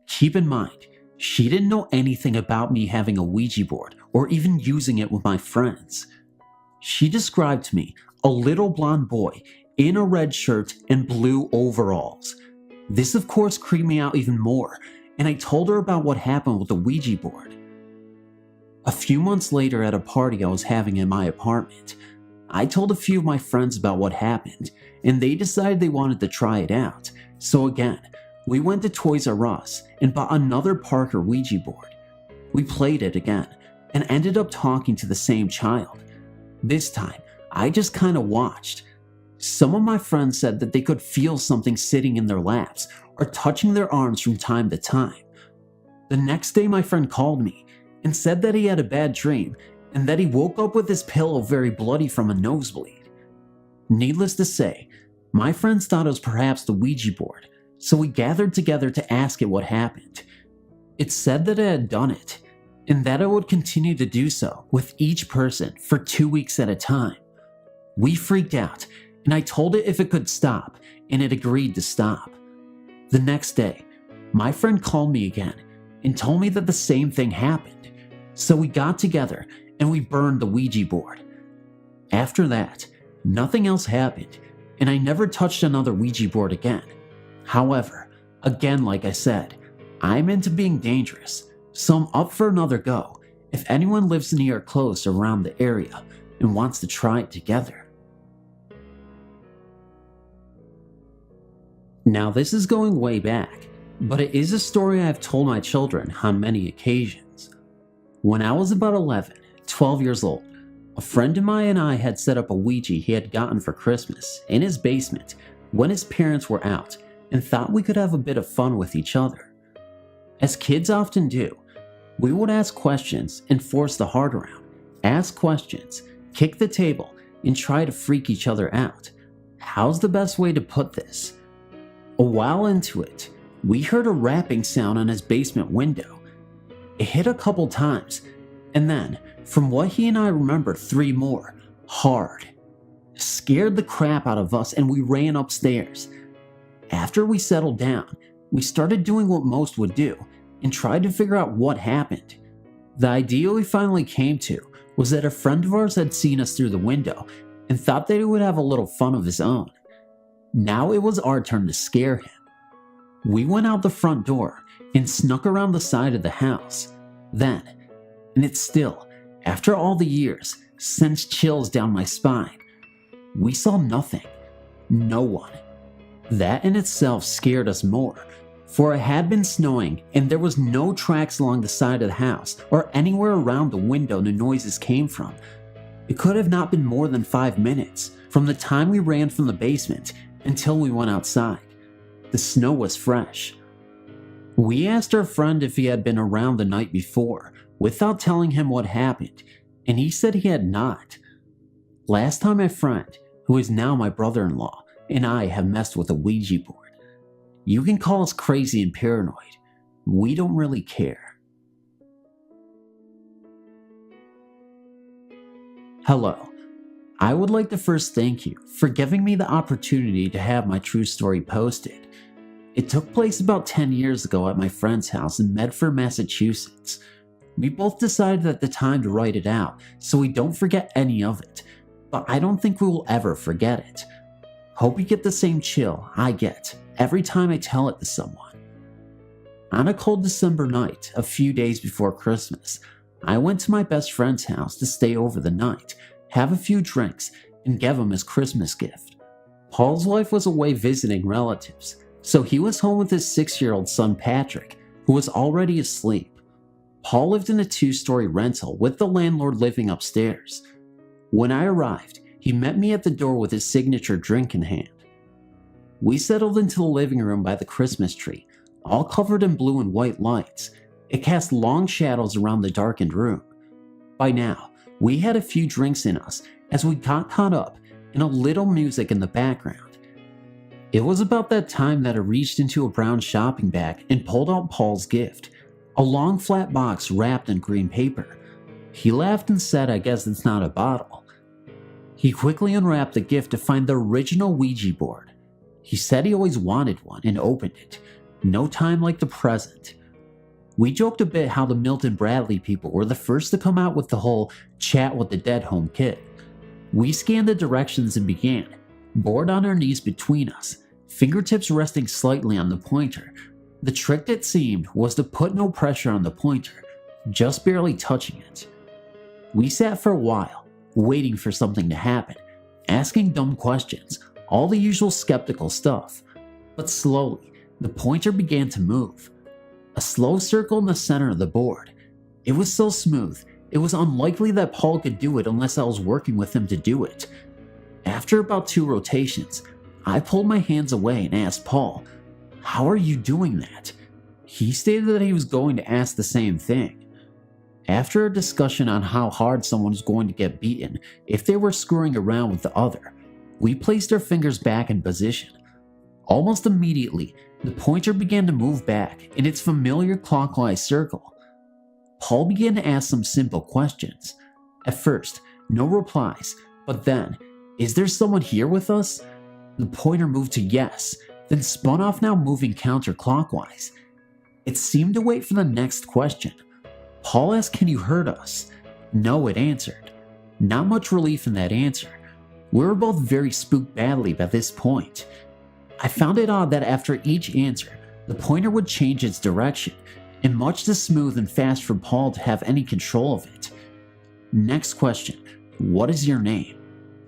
S3: Keep in mind, she didn't know anything about me having a Ouija board or even using it with my friends. She described to me a little blonde boy in a red shirt and blue overalls. This of course creeped me out even more, and I told her about what happened with the Ouija board. A few months later at a party I was having in my apartment, I told a few of my friends about what happened, and they decided they wanted to try it out. So again, we went to Toys R Us and bought another Parker Ouija board. We played it again, and ended up talking to the same child. This time, I just kinda watched. Some of my friends said that they could feel something sitting in their laps or touching their arms from time to time. The next day my friend called me and said that he had a bad dream and that he woke up with his pillow very bloody from a nosebleed. Needless to say, my friends thought it was perhaps the Ouija board, so we gathered together to ask it what happened. It said that it had done it, and that it would continue to do so with each person for 2 weeks at a time. We freaked out, and I told it if it could stop, and it agreed to stop. The next day, my friend called me again and told me that the same thing happened, so we got together and we burned the Ouija board. After that, nothing else happened, and I never touched another Ouija board again. However, again like I said, I'm into being dangerous, so I'm up for another go if anyone lives near or close around the area and wants to try it together. Now this is going way back, but it is a story I've told my children on many occasions. When I was about 12 years old, a friend of mine and I had set up a Ouija he had gotten for Christmas in his basement when his parents were out and thought we could have a bit of fun with each other. As kids often do, we would ask questions and force the heart around, ask questions, kick the table, and try to freak each other out. How's the best way to put this? A while into it, we heard a rapping sound on his basement window, It hit a couple times, and then, from what he and I remember, 3 more, hard. Scared the crap out of us, and we ran upstairs. After we settled down, we started doing what most would do, and tried to figure out what happened. The idea we finally came to was that a friend of ours had seen us through the window and thought that he would have a little fun of his own. Now it was our turn to scare him. We went out the front door and snuck around the side of the house. Then, and it still, after all the years, sends chills down my spine. We saw nothing. No one. That in itself scared us more, for it had been snowing and there was no tracks along the side of the house or anywhere around the window the noises came from. It could have not been more than 5 minutes from the time we ran from the basement until we went outside. The snow was fresh. We asked our friend if he had been around the night before without telling him what happened, and he said he had not. Last time my friend, who is now my brother-in-law, and I have messed with a Ouija board. You can call us crazy and paranoid. We don't really care. Hello. I would like to first thank you for giving me the opportunity to have my true story posted. It took place about 10 years ago at my friend's house in Medford, Massachusetts. We both decided at the time to write it out so we don't forget any of it, but I don't think we will ever forget it. Hope you get the same chill I get every time I tell it to someone. On a cold December night, a few days before Christmas, I went to my best friend's house to stay over the night, have a few drinks, and give him his Christmas gift. Paul's wife was away visiting relatives, so he was home with his 6-year-old son Patrick, who was already asleep. Paul lived in a 2-story rental with the landlord living upstairs. When I arrived, he met me at the door with his signature drink in hand. We settled into the living room by the Christmas tree, all covered in blue and white lights. It cast long shadows around the darkened room. By now, we had a few drinks in us as we got caught up in a little music in the background. It was about that time that I reached into a brown shopping bag and pulled out Paul's gift, a long flat box wrapped in green paper. He laughed and said, "I guess it's not a bottle." He quickly unwrapped the gift to find the original Ouija board. He said he always wanted one and opened it. No time like the present. We joked a bit how the Milton Bradley people were the first to come out with the whole chat with the dead home kit. We scanned the directions and began, board on our knees between us, fingertips resting slightly on the pointer. The trick, it seemed, was to put no pressure on the pointer, just barely touching it. We sat for a while, waiting for something to happen, asking dumb questions, all the usual skeptical stuff. But slowly, the pointer began to move. A slow circle in the center of the board. It was so smooth, it was unlikely that Paul could do it unless I was working with him to do it. After about 2 rotations, I pulled my hands away and asked Paul, "How are you doing that?" He stated that he was going to ask the same thing. After a discussion on how hard someone was going to get beaten if they were screwing around with the other, we placed our fingers back in position. Almost immediately, the pointer began to move back in its familiar clockwise circle. Paul began to ask some simple questions. At first, no replies, but then, "Is there someone here with us?" The pointer moved to yes, then spun off, now moving counterclockwise. It seemed to wait for the next question. Paul asked, "Can you hurt us?" No, it answered. Not much relief in that answer. We were both very spooked badly by this point. I found it odd that after each answer, the pointer would change its direction, and much too smooth and fast for Paul to have any control of it. Next question, "What is your name?"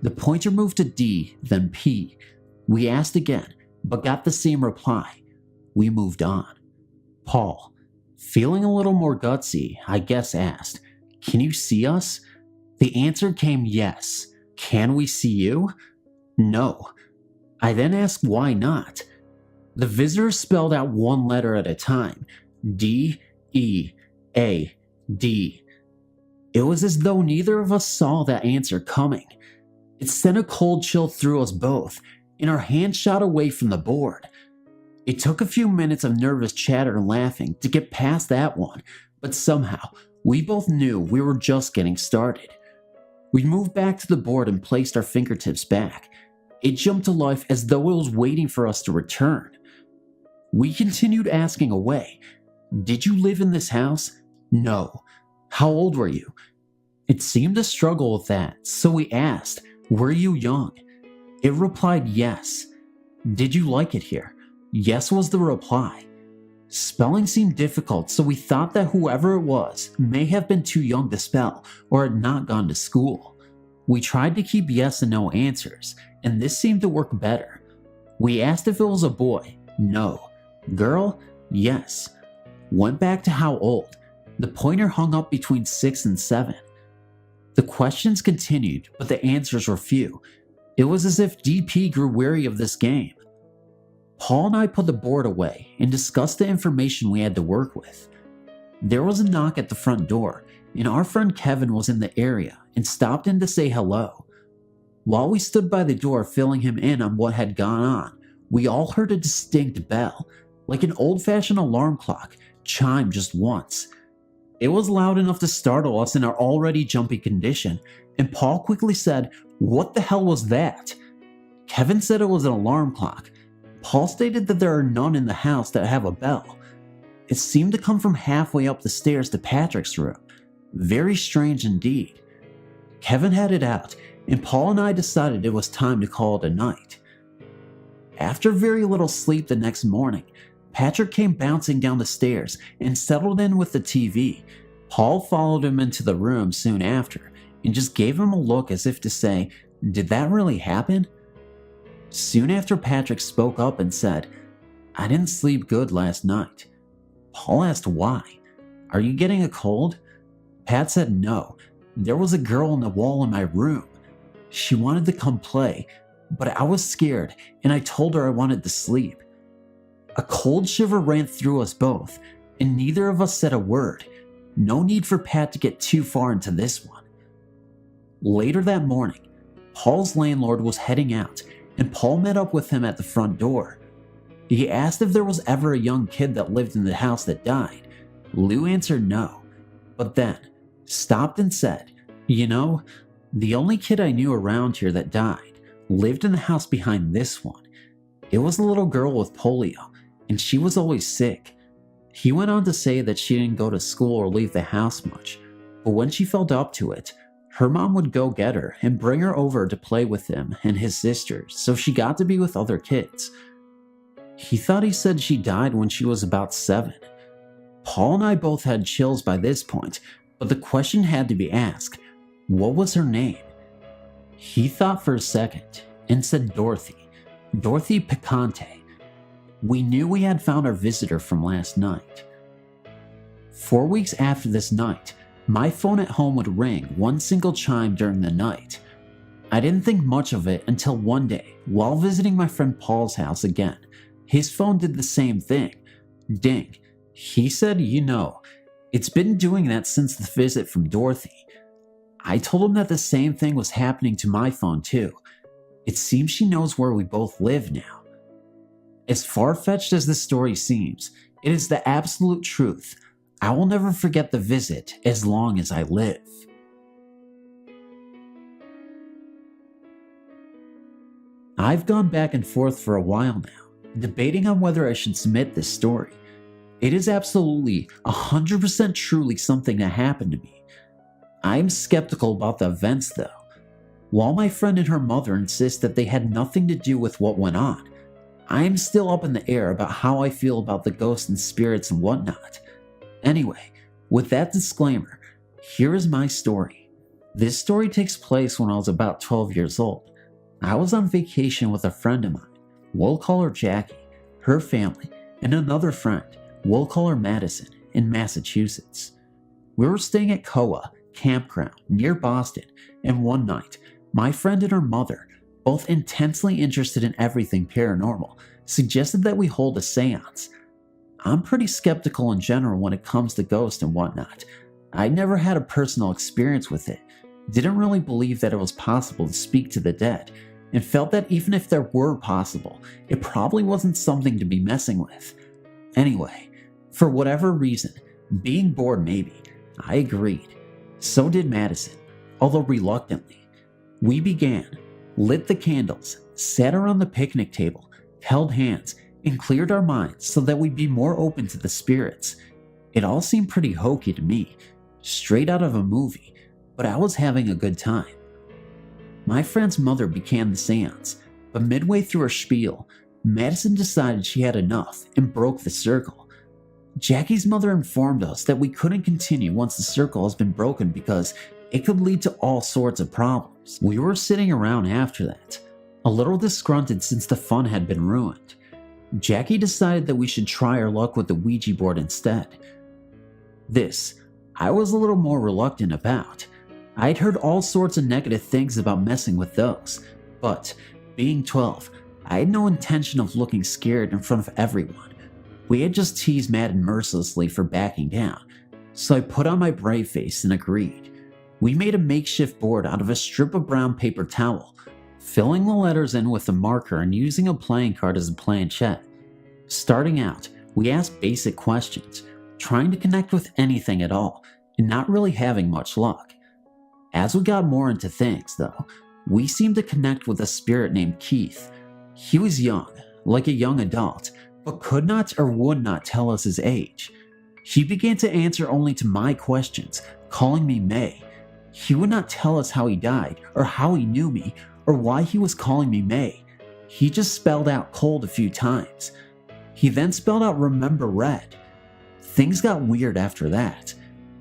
S3: The pointer moved to D, then P. We asked again, but got the same reply. We moved on. Paul, feeling a little more gutsy, I guess asked, "Can you see us?" The answer came yes. "Can we see you?" No. I then asked why not. The visitor spelled out one letter at a time. D, E, A, D. It was as though neither of us saw that answer coming. It sent a cold chill through us both, and our hands shot away from the board. It took a few minutes of nervous chatter and laughing to get past that one, But somehow, we both knew we were just getting started. We moved back to the board and placed our fingertips back. It jumped to life as though it was waiting for us to return. We continued asking away. Did you live in this house? No. How old were you? It seemed to struggle with that, so we asked, were you young? It replied yes. Did you like it here? Yes was the reply. Spelling seemed difficult, so we thought that whoever it was may have been too young to spell or had not gone to school. We tried to keep yes and no answers, and this seemed to work better. We asked if it was a boy. No. Girl? Yes. Went back to how old. The pointer hung up between 6 and 7. The questions continued, but the answers were few. It was as if DP grew weary of this game. Paul and I put the board away and discussed the information we had to work with. There was a knock at the front door, and our friend Kevin was in the area and stopped in to say hello. While we stood by the door filling him in on what had gone on, we all heard a distinct bell, like an old-fashioned alarm clock, chime just once. It was loud enough to startle us in our already jumpy condition, and Paul quickly said, "What the hell was that?" Kevin said it was an alarm clock. Paul stated that there are none in the house that have a bell. It seemed to come from halfway up the stairs to Patrick's room. Very strange indeed. Kevin had it out, and Paul and I decided it was time to call it a night. After very little sleep the next morning, Patrick came bouncing down the stairs and settled in with the TV. Paul followed him into the room soon after and just gave him a look as if to say, "Did that really happen?" Soon after, Patrick spoke up and said, "I didn't sleep good last night." Paul asked why. "Are you getting a cold?" Pat said no. There was a girl on the wall in my room. She wanted to come play, but I was scared and I told her I wanted to sleep. A cold shiver ran through us both, and neither of us said a word. No need for Pat to get too far into this one. Later that morning, Paul's landlord was heading out, and Paul met up with him at the front door. He asked if there was ever a young kid that lived in the house that died. Lou answered no, but then stopped and said, "You know, the only kid I knew around here that died lived in the house behind this one. It was a little girl with polio, and she was always sick." He went on to say that she didn't go to school or leave the house much, but when she felt up to it, her mom would go get her and bring her over to play with him and his sisters, so she got to be with other kids. He thought he said she died when she was about 7. Paul and I both had chills by this point, but the question had to be asked, what was her name? He thought for a second and said Dorothy Picante. We knew we had found our visitor from last night. 4 weeks after this night, my phone at home would ring one single chime during the night. I didn't think much of it until one day, while visiting my friend Paul's house again, his phone did the same thing. Ding. He said, "You know, it's been doing that since the visit from Dorothy." I told him that the same thing was happening to my phone too. It seems she knows where we both live now. As far-fetched as this story seems, it is the absolute truth. I will never forget the visit as long as I live. I've gone back and forth for a while now, debating on whether I should submit this story. It is absolutely 100% truly something that happened to me. I am skeptical about the events though. While my friend and her mother insist that they had nothing to do with what went on, I am still up in the air about how I feel about the ghosts and spirits and whatnot. Anyway, with that disclaimer, here is my story. This story takes place when I was about 12 years old. I was on vacation with a friend of mine, we'll call her Jackie, her family, and another friend, we'll call her Madison, in Massachusetts. We were staying at Koa Campground near Boston, and one night, my friend and her mother, both intensely interested in everything paranormal, suggested that we hold a seance. I'm pretty skeptical in general when it comes to ghosts and whatnot. I never had a personal experience with it, didn't really believe that it was possible to speak to the dead, and felt that even if there were possible, it probably wasn't something to be messing with. Anyway, for whatever reason, Being bored, maybe. I agreed. So did Madison, although reluctantly. We began, lit the candles, sat around the picnic table, held hands, and cleared our minds so that we'd be more open to the spirits. It all seemed pretty hokey to me, straight out of a movie, but I was having a good time. My friend's mother began the seance, but midway through her spiel, Madison decided she had enough and broke the circle. Jackie's mother informed us that we couldn't continue once the circle has been broken because it could lead to all sorts of problems. We were sitting around after that, a little disgruntled since the fun had been ruined. Jackie decided that we should try our luck with the Ouija board instead. This, I was a little more reluctant about. I'd heard all sorts of negative things about messing with those, but being 12, I had no intention of looking scared in front of everyone. We had just teased Madden mercilessly for backing down, so I put on my brave face and agreed. We made a makeshift board out of a strip of brown paper towel, filling the letters in with a marker and using a playing card as a planchette. Starting out, we asked basic questions, trying to connect with anything at all, and not really having much luck. As we got more into things, though, we seemed to connect with a spirit named Keith. He was young, like a young adult, but could not or would not tell us his age. He began to answer only to my questions, calling me May. He would not tell us how he died, or how he knew me, or why he was calling me May. He just spelled out cold a few times. He then spelled out remember red. Things got weird after that.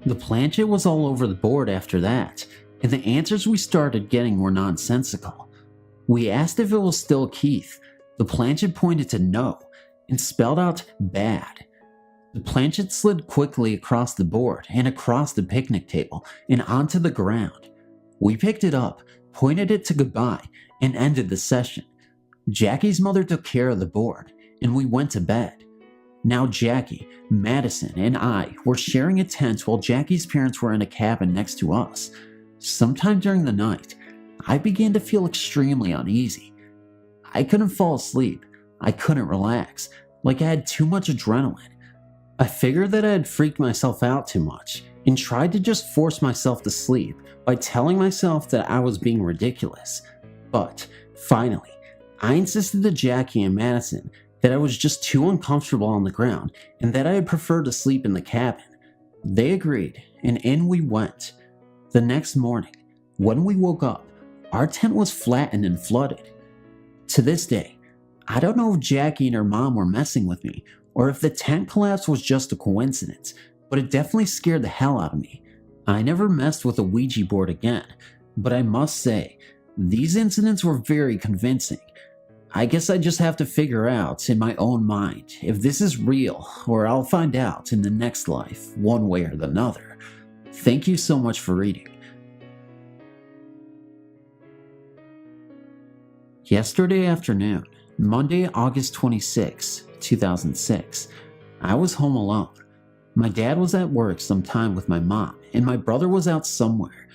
S3: The planchette was all over the board after that, and the answers we started getting were nonsensical. We asked if it was still Keith. The planchette pointed to no, and spelled out bad. The planchette slid quickly across the board and across the picnic table and onto the ground. We picked it up, pointed it to goodbye, and ended the session. Jackie's mother took care of the board, and we went to bed. Now Jackie, Madison, and I were sharing a tent while Jackie's parents were in a cabin next to us. Sometime during the night, I began to feel extremely uneasy. I couldn't fall asleep. I couldn't relax, like I had too much adrenaline. I figured that I had freaked myself out too much and tried to just force myself to sleep by telling myself that I was being ridiculous. But finally, I insisted to Jackie and Madison that I was just too uncomfortable on the ground and that I'd prefer to sleep in the cabin. They agreed, and in we went. The next morning, when we woke up, our tent was flattened and flooded. To this day, I don't know if Jackie and her mom were messing with me or if the tent collapse was just a coincidence, but it definitely scared the hell out of me. I never messed with a Ouija board again, but I must say, these incidents were very convincing. I guess I just have to figure out in my own mind if this is real, or I'll find out in the next life, one way or another. Thank you so much for reading. Yesterday afternoon, Monday, August 26, 2006, I was home alone. My dad was at work some time with my mom, and my brother was out somewhere.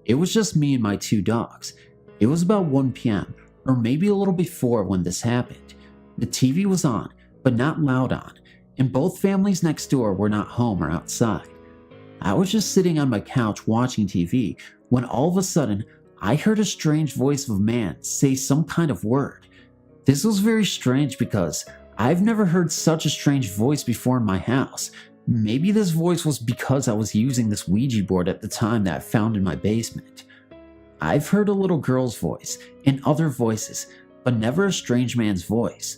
S3: It was just me and my two dogs. It was about 1 p.m., or maybe a little before when this happened. The TV was on, but not loud on, and both families next door were not home or outside. I was just sitting on my couch watching TV when all of a sudden, I heard a strange voice of a man say some kind of word. This was very strange because I've never heard such a strange voice before in my house. Maybe this voice was because I was using this Ouija board at the time that I found in my basement. I've heard a little girl's voice and other voices, but never a strange man's voice.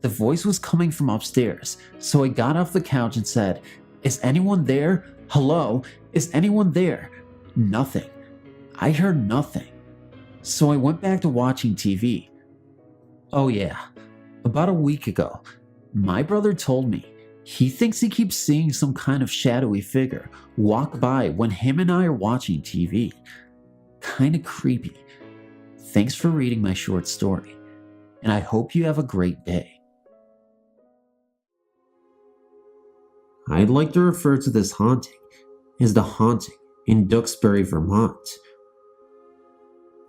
S3: The voice was coming from upstairs, so I got off the couch and said, "Is anyone there? Hello? Is anyone there?" Nothing. I heard nothing. So I went back to watching TV. Oh yeah, about a week ago, my brother told me he thinks he keeps seeing some kind of shadowy figure walk by when him and I are watching TV. Kinda creepy. Thanks for reading my short story, and I hope you have a great day.
S1: I'd like to refer to this haunting as the haunting in Duxbury, Vermont.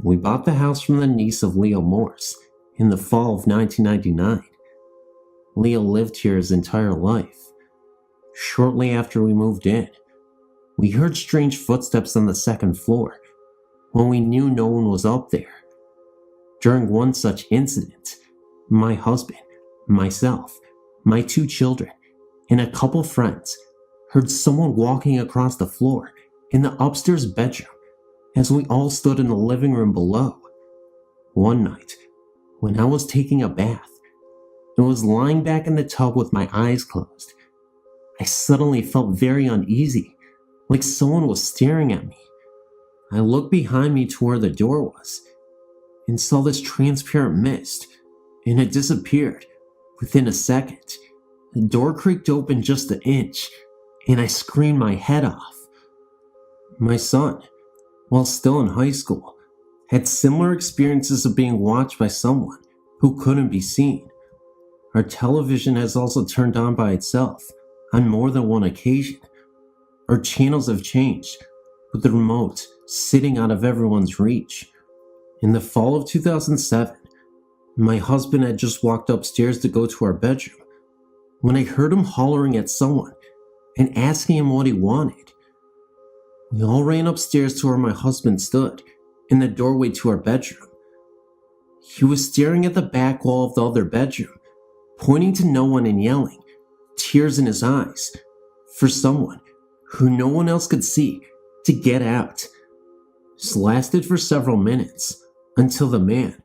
S1: We bought the house from the niece of Leo Morse in the fall of 1999. Leo lived here his entire life. Shortly after we moved in, we heard strange footsteps on the second floor when we knew no one was up there. During one such incident, my husband, myself, my 2 children, and a couple friends heard someone walking across the floor in the upstairs bedroom as we all stood in the living room below. One night, when I was taking a bath and was lying back in the tub with my eyes closed, I suddenly felt very uneasy, like someone was staring at me. I looked behind me to where the door was and saw this transparent mist, and it disappeared within a second. The door creaked open just an inch, and I screamed my head off. My son, while still in high school, had similar experiences of being watched by someone who couldn't be seen. Our television has also turned on by itself on more than one occasion. Our channels have changed, with the remote sitting out of everyone's reach. In the fall of 2007, my husband had just walked upstairs to go to our bedroom when I heard him hollering at someone and asking him what he wanted. We all ran upstairs to where my husband stood in the doorway to our bedroom. He was staring at the back wall of the other bedroom, pointing to no one and yelling, tears in his eyes, for someone who no one else could see to get out. This lasted for several minutes until the man,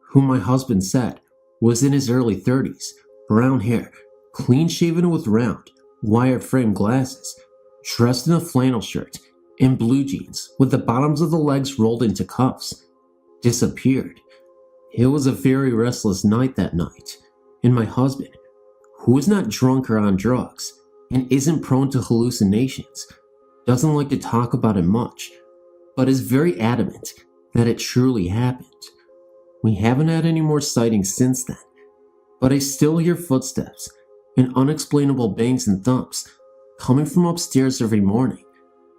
S1: whom my husband said was in his early 30s, brown hair, clean shaven with round, wire frame glasses, dressed in a flannel shirt and blue jeans with the bottoms of the legs rolled into cuffs, disappeared. It was a very restless night that night, and my husband, who is not drunk or on drugs and isn't prone to hallucinations, doesn't like to talk about it much, but is very adamant that it truly happened. We haven't had any more sightings since then, but I still hear footsteps and unexplainable bangs and thumps coming from upstairs every morning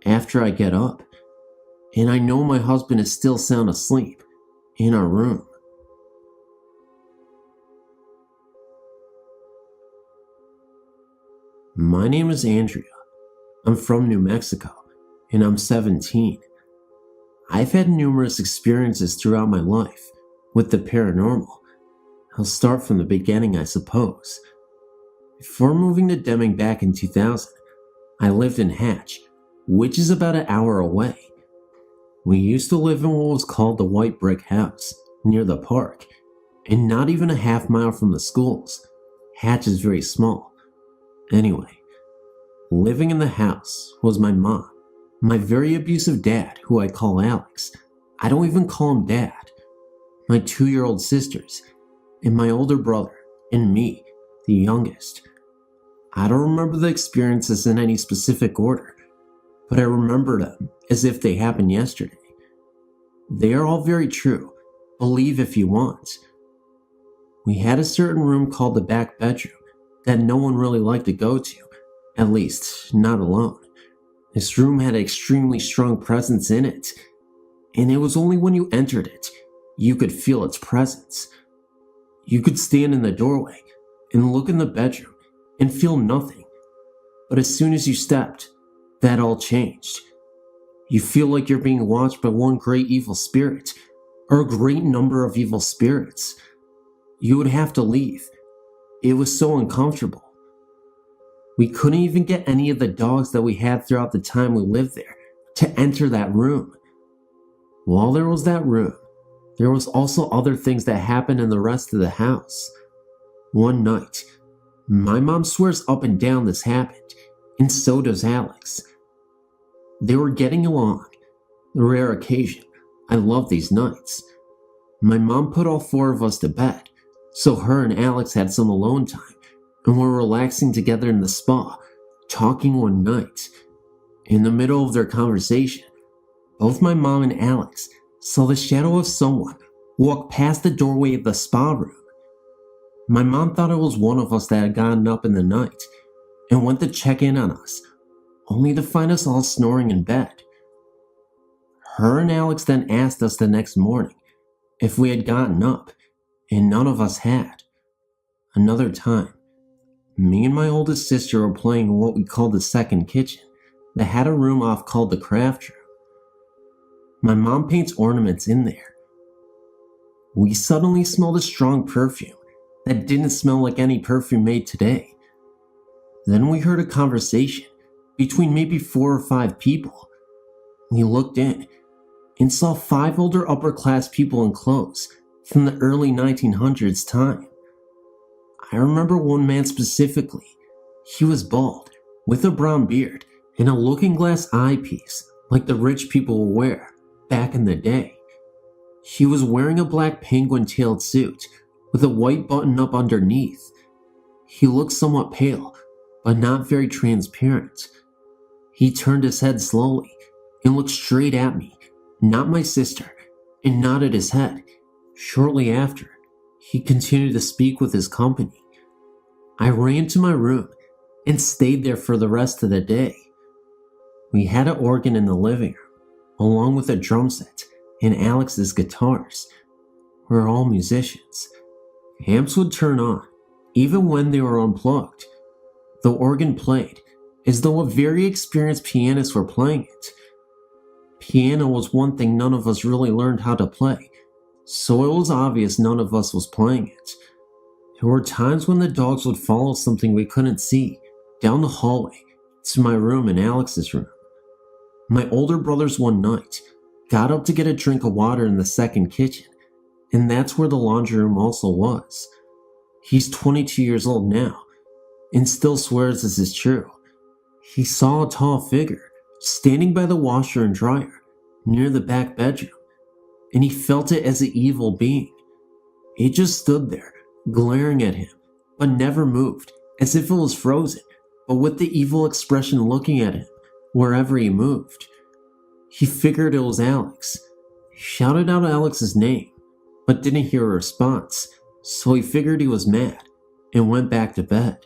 S1: after I get up, and I know my husband is still sound asleep in our room. My name is Andrea. I'm from New Mexico, and I'm 17. I've had numerous experiences throughout my life with the paranormal. I'll start from the beginning, I suppose. Before moving to Deming back in 2000, I lived in Hatch, which is about an hour away. We used to live in what was called the White Brick House, near the park, and not even a half mile from the schools. Hatch is very small. Anyway, living in the house was my mom, my very abusive dad, who I call Alex. I don't even call him dad. My 2-year-old sisters, and my older brother, and me, the youngest. I don't remember the experiences in any specific order, but I remember them as if they happened yesterday. They are all very true. Believe if you want. We had a certain room called the back bedroom that no one really liked to go to, at least not alone. This room had an extremely strong presence in it, and it was only when you entered it you could feel its presence. You could stand in the doorway and look in the bedroom and feel nothing, but as soon as you stepped, that all changed. You feel like you're being watched by one great evil spirit, or a great number of evil spirits. You would have to leave. It was so uncomfortable. We couldn't even get any of the dogs that we had throughout the time we lived there to enter that room. While there was that room, there was also other things that happened in the rest of the house. One night, my mom swears up and down this happened, and so does Alex. They were getting along, a rare occasion. I love these nights. My mom put all 4 of us to bed, so her and Alex had some alone time, and were relaxing together in the spa, talking one night. In the middle of their conversation, both my mom and Alex saw the shadow of someone walk past the doorway of the spa room. My mom thought it was one of us that had gotten up in the night and went to check in on us, only to find us all snoring in bed. Her and Alex then asked us the next morning if we had gotten up, and none of us had. Another time, Me and my oldest sister were playing in what we called the second kitchen that had a room off called the craft room. My mom paints ornaments in there. We suddenly smelled a strong perfume that didn't smell like any perfume made today. Then we heard a conversation between maybe 4 or 5 people. We looked in and saw 5 older upper-class people in clothes from the early 1900s time. I remember one man specifically. He was bald, with a brown beard and a looking-glass eyepiece like the rich people would wear back in the day. He was wearing a black penguin-tailed suit with a white button-up underneath. He looked somewhat pale, but not very transparent. He turned his head slowly and looked straight at me, not my sister, and nodded his head. Shortly after, he continued to speak with his company. I ran to my room and stayed there for the rest of the day. We had an organ in the living room, along with a drum set and Alex's guitars. We're all musicians. Amps would turn on, even when they were unplugged. The organ played as though a very experienced pianist were playing it. Piano was one thing none of us really learned how to play, so it was obvious none of us was playing it. There were times when the dogs would follow something we couldn't see down the hallway to my room and Alex's room. My older brothers one night got up to get a drink of water in the second kitchen, and that's where the laundry room also was. He's 22 years old now, and still swears this is true. He saw a tall figure standing by the washer and dryer near the back bedroom, and he felt it as an evil being. It just stood there, glaring at him, but never moved, as if it was frozen, but with the evil expression looking at him wherever he moved. He figured it was Alex. He shouted out Alex's name, but didn't hear a response, so he figured he was mad and went back to bed.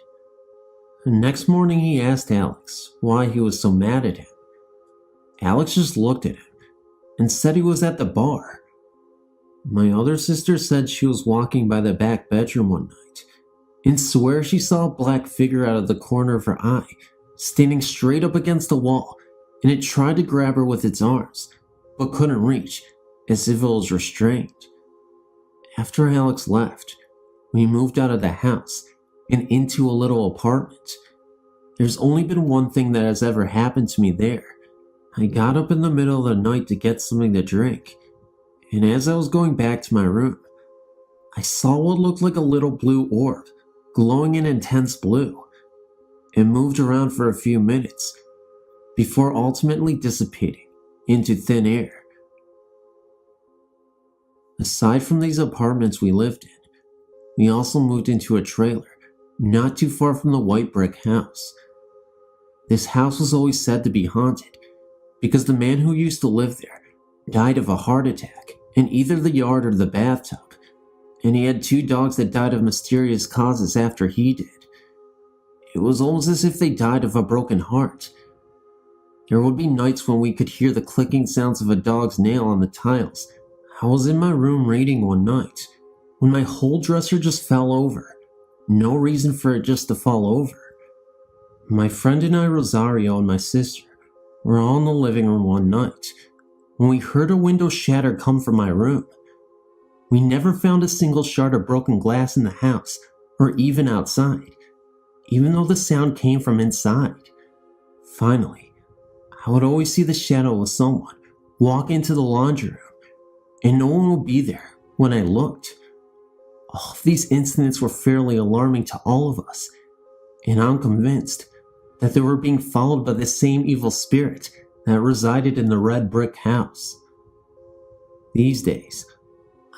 S1: The next morning he asked Alex why he was so mad at him. Alex just looked at him and said he was at the bar. My other sister said she was walking by the back bedroom one night and swear she saw a black figure out of the corner of her eye standing straight up against the wall, and it tried to grab her with its arms but couldn't reach, as if it was restrained. After Alex left, we moved out of the house and into a little apartment. There's only been one thing that has ever happened to me there. I got up in the middle of the night to get something to drink, and as I was going back to my room, I saw what looked like a little blue orb glowing in intense blue. It moved around for a few minutes before ultimately dissipating into thin air. Aside from these apartments we lived in, we also moved into a trailer not too far from the white brick house. This house was always said to be haunted because the man who used to live there died of a heart attack in either the yard or the bathtub, and he had 2 dogs that died of mysterious causes after he did. It was almost as if they died of a broken heart. There would be nights when we could hear the clicking sounds of a dog's nail on the tiles. I was in my room reading one night when my whole dresser just fell over. No reason for it just to fall over. My friend and I, Rosario, and my sister were all in the living room one night when we heard a window shatter come from my room. We never found a single shard of broken glass in the house or even outside, even though the sound came from inside. Finally, I would always see the shadow of someone walk into the laundry room, and no one would be there when I looked. All of these incidents were fairly alarming to all of us, and I'm convinced that they were being followed by the same evil spirit that resided in the red brick house. These days,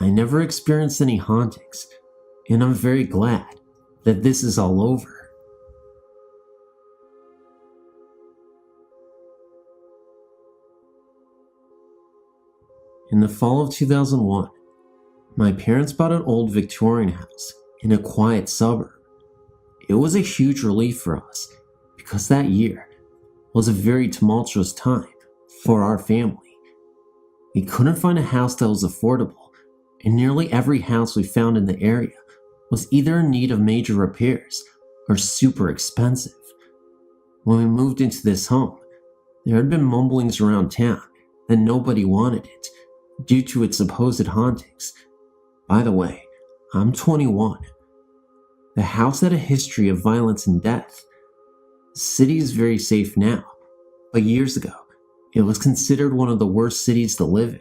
S1: I never experienced any hauntings, and I'm very glad that this is all over. In the fall of 2001, my parents bought an old Victorian house in a quiet suburb. It was a huge relief for us because that year was a very tumultuous time for our family. We couldn't find a house that was affordable, and nearly every house we found in the area was either in need of major repairs are super expensive. When we moved into this home, there had been mumblings around town that nobody wanted it due to its supposed hauntings. By the way, I'm 21. The house had a history of violence and death. The city is very safe now, but years ago, it was considered one of the worst cities to live in.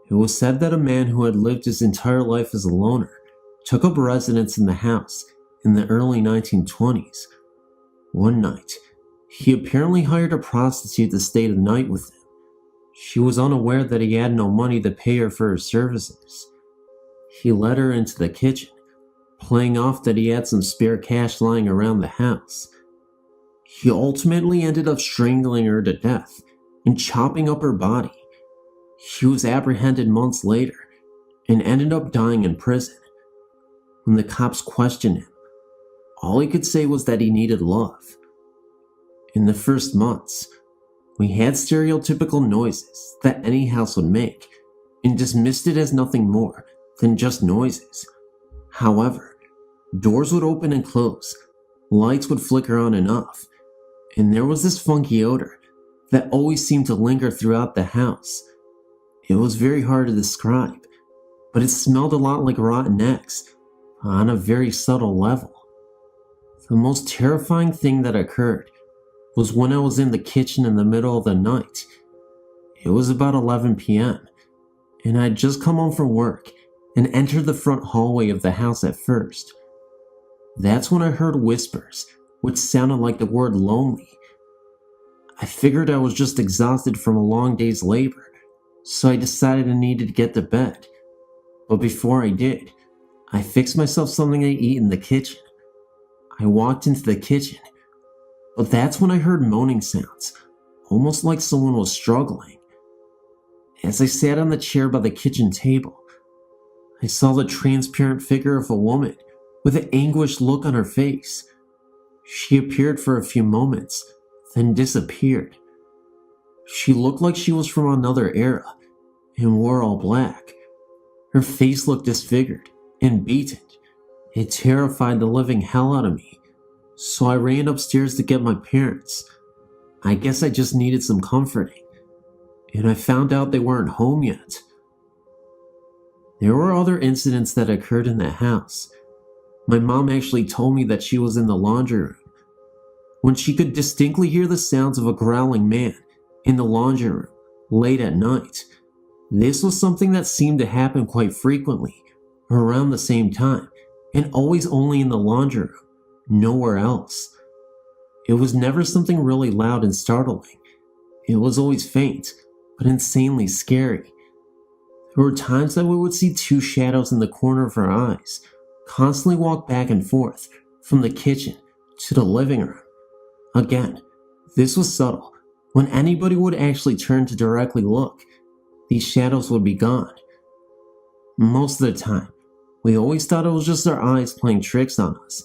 S1: It was said that a man who had lived his entire life as a loner took up residence in the house in the early 1920s. One night, he apparently hired a prostitute to stay the night with him. She was unaware that he had no money to pay her for her services. He led her into the kitchen, playing off that he had some spare cash lying around the house. He ultimately ended up strangling her to death and chopping up her body. He was apprehended months later and ended up dying in prison. When the cops questioned him, all he could say was that he needed love. In the first months, we had stereotypical noises that any house would make and dismissed it as nothing more than just noises. However, doors would open and close, lights would flicker on and off, and there was this funky odor that always seemed to linger throughout the house. It was very hard to describe, but it smelled a lot like rotten eggs on a very subtle level. The most terrifying thing that occurred was when I was in the kitchen in the middle of the night. It was about 11 p.m., and I had just come home from work and entered the front hallway of the house at first. That's when I heard whispers, which sounded like the word lonely. I figured I was just exhausted from a long day's labor, so I decided I needed to get to bed. But before I did, I fixed myself something to eat in the kitchen. I walked into the kitchen, but that's when I heard moaning sounds, almost like someone was struggling. As I sat on the chair by the kitchen table, I saw the transparent figure of a woman with an anguished look on her face. She appeared for a few moments, then disappeared. She looked like she was from another era and wore all black. Her face looked disfigured and beaten. It terrified the living hell out of me, so I ran upstairs to get my parents. I guess I just needed some comforting, and I found out they weren't home yet. There were other incidents that occurred in the house. My mom actually told me that she was in the laundry room when she could distinctly hear the sounds of a growling man in the laundry room late at night. This was something that seemed to happen quite frequently around the same time, and always only in the laundry room, nowhere else. It was never something really loud and startling. It was always faint, but insanely scary. There were times that we would see two shadows in the corner of our eyes, constantly walk back and forth from the kitchen to the living room. Again, this was subtle. When anybody would actually turn to directly look, these shadows would be gone. Most of the time, we always thought it was just our eyes playing tricks on us,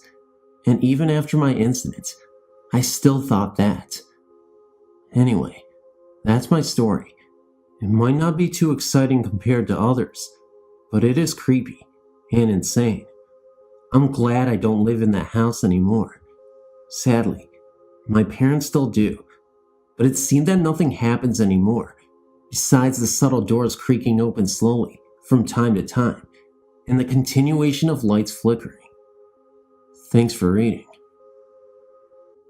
S1: and even after my incident, I still thought that. Anyway, that's my story. It might not be too exciting compared to others, but it is creepy and insane. I'm glad I don't live in that house anymore. Sadly, my parents still do, but it seemed that nothing happens anymore, besides the subtle doors creaking open slowly from time to time, and the continuation of lights flickering. Thanks for reading.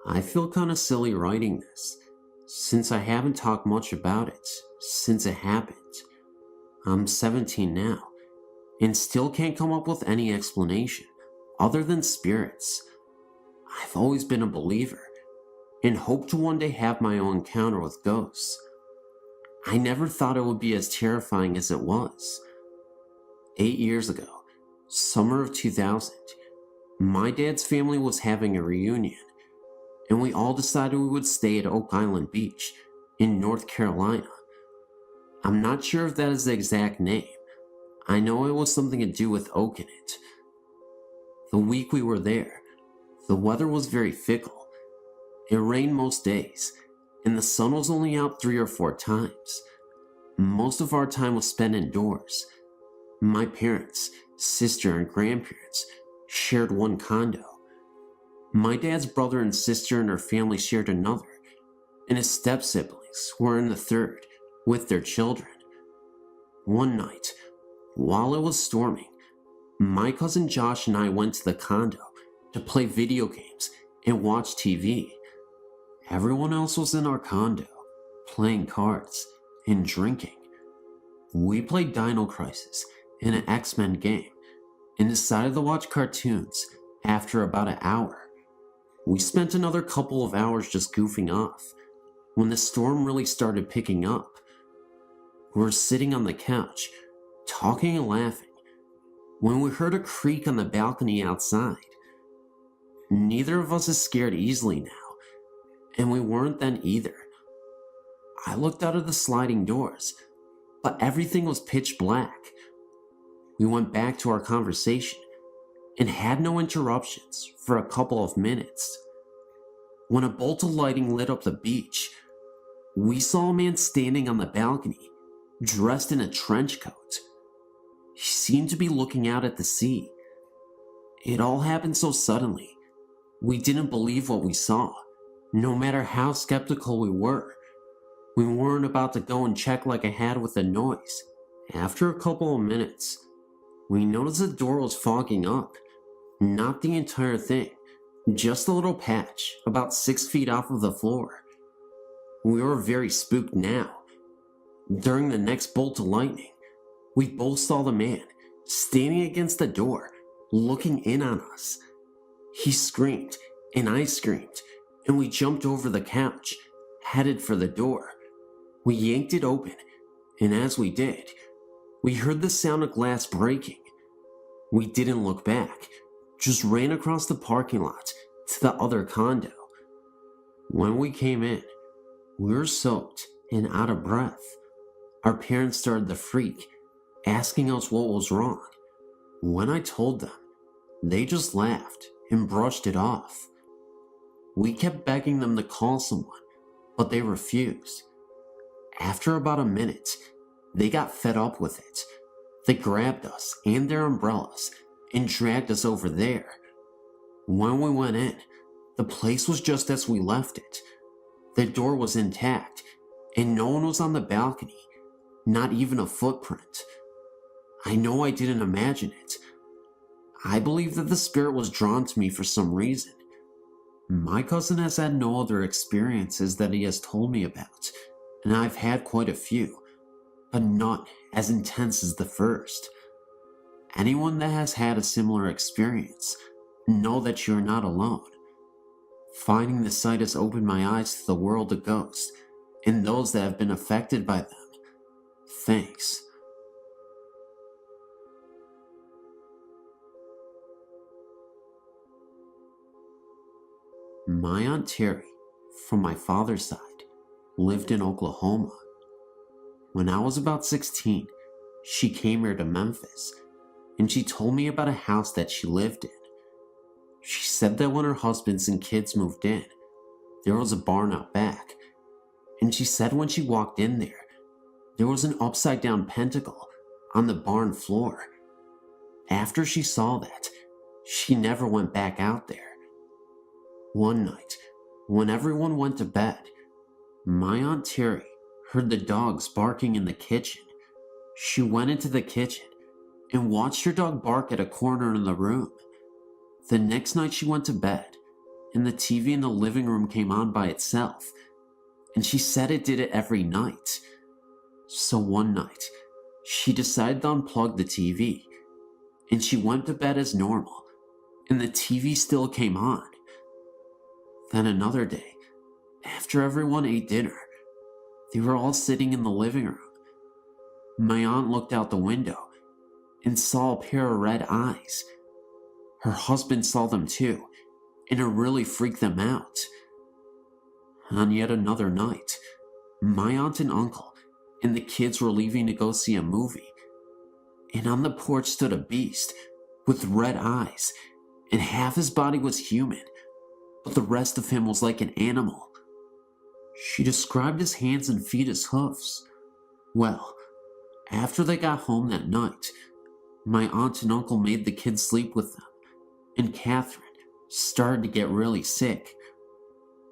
S1: I feel kinda silly writing this, since I haven't talked much about it since it happened. I'm 17 now, and still can't come up with any explanation other than spirits. I've always been a believer, and hope to one day have my own encounter with ghosts. I never thought it would be as terrifying as it was. 8 years ago, summer of 2000, my dad's family was having a reunion, and we all decided we would stay at Oak Island Beach in North Carolina. I'm not sure if that is the exact name. I know it was something to do with oak in it. The week we were there, the weather was very fickle. It rained most days, and the sun was only out 3 or 4 times. Most of our time was spent indoors. My parents, sister, and grandparents shared one condo. My dad's brother and sister and her family shared another, and his step-siblings were in the third with their children. One night, while it was storming, my cousin Josh and I went to the condo to play video games and watch TV. Everyone else was in our condo, playing cards and drinking. We played Dino Crisis and an X-Men game and decided to watch cartoons after about an hour. We spent another couple of hours just goofing off when the storm really started picking up. We were sitting on the couch, talking and laughing, when we heard a creak on the balcony outside. Neither of us is scared easily now, and we weren't then either. I looked out of the sliding doors, but everything was pitch black. We went back to our conversation and had no interruptions for a couple of minutes. When a bolt of lighting lit up the beach, we saw a man standing on the balcony, dressed in a trench coat. He seemed to be looking out at the sea. It all happened so suddenly. We didn't believe what we saw, no matter how skeptical we were. We weren't about to go and check like I had with the noise. After a couple of minutes, we noticed the door was fogging up. Not the entire thing, just a little patch about 6 feet off of the floor. We were very spooked now. During the next bolt of lightning, we both saw the man standing against the door, looking in on us. He screamed, and I screamed, and we jumped over the couch, headed for the door. We yanked it open, and as we did, we heard the sound of glass breaking. We didn't look back, just ran across the parking lot to the other condo. When we came in, we were soaked and out of breath. Our parents started to freak, asking us what was wrong. When I told them, they just laughed and brushed it off. We kept begging them to call someone, but they refused. After about a minute, they got fed up with it. They grabbed us and their umbrellas and dragged us over there. When we went in, the place was just as we left it. The door was intact, and no one was on the balcony, not even a footprint. I know I didn't imagine it. I believe that the spirit was drawn to me for some reason. My cousin has had no other experiences that he has told me about, and I've had quite a few, but none as intense as the first. Anyone that has had a similar experience, know that you're not alone. Finding the site has opened my eyes to the world of ghosts and those that have been affected by them. Thanks. My Aunt Terry, from my father's side, lived in Oklahoma. When I was about 16, she came here to Memphis, and she told me about a house that she lived in. She said that when her husbands and kids moved in, there was a barn out back, and she said when she walked in there was an upside-down pentacle on the barn floor. After she saw that, she never went back out there. One night, when everyone went to bed, my Aunt Terry heard the dogs barking in the kitchen. She went into the kitchen and watched her dog bark at a corner in the room. The next night she went to bed, and the TV in the living room came on by itself, and she said it did it every night. So one night, she decided to unplug the TV, and she went to bed as normal, and the TV still came on. Then another day, after everyone ate dinner, they were all sitting in the living room. My aunt looked out the window and saw a pair of red eyes. Her husband saw them too, and it really freaked them out. On yet another night, my aunt and uncle and the kids were leaving to go see a movie, and on the porch stood a beast with red eyes, and half his body was human, but the rest of him was like an animal. She described his hands and feet as hoofs. Well, after they got home that night, my aunt and uncle made the kids sleep with them, and Catherine started to get really sick.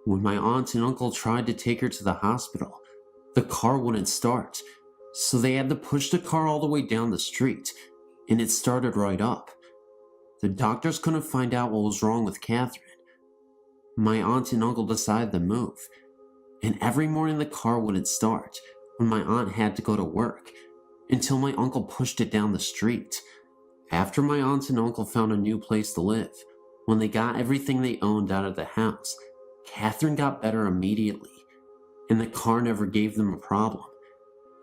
S1: When my aunt and uncle tried to take her to the hospital, the car wouldn't start, so they had to push the car all the way down the street, and it started right up. The doctors couldn't find out what was wrong with Catherine. My aunt and uncle decided to move, and every morning the car wouldn't start when my aunt had to go to work, until my uncle pushed it down the street. After my aunt and uncle found a new place to live, when they got everything they owned out of the house, Catherine got better immediately, and the car never gave them a problem,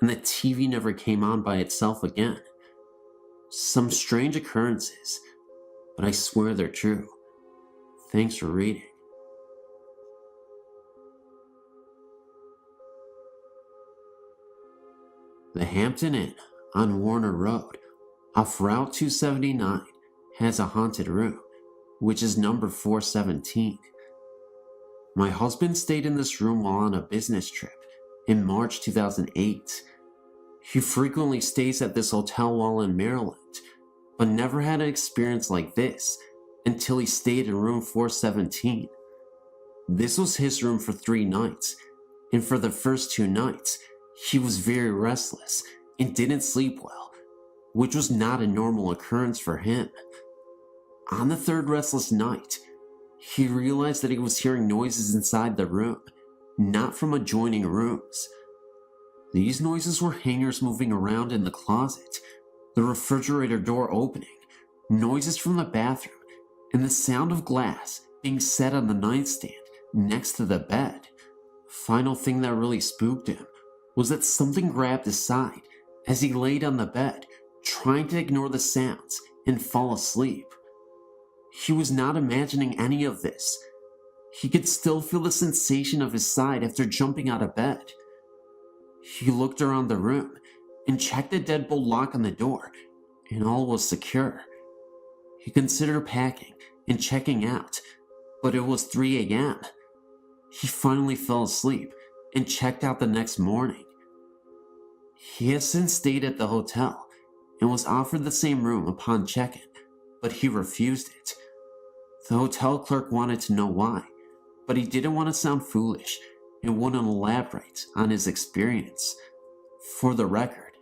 S1: and the TV never came on by itself again. Some strange occurrences, but I swear they're true. Thanks for reading. The Hampton Inn on Warner Road, off Route 279, has a haunted room, which is number 417. My husband stayed in this room while on a business trip in March 2008. He frequently stays at this hotel while in Maryland, but never had an experience like this until he stayed in room 417. This was his room for 3 nights, and for the first 2 nights, he was very restless and didn't sleep well, which was not a normal occurrence for him. On the 3rd restless night, he realized that he was hearing noises inside the room, not from adjoining rooms. These noises were hangers moving around in the closet, the refrigerator door opening, noises from the bathroom, and the sound of glass being set on the nightstand next to the bed. Final thing that really spooked him was that something grabbed his side as he laid on the bed, trying to ignore the sounds and fall asleep. He was not imagining any of this. He could still feel the sensation of his side after jumping out of bed. He looked around the room and checked the deadbolt lock on the door, and all was secure. He considered packing and checking out, but it was 3 a.m. He finally fell asleep and checked out the next morning. He has since stayed at the hotel and was offered the same room upon check-in, but he refused it. The hotel clerk wanted to know why, but he didn't want to sound foolish and wouldn't elaborate on his experience. For the record,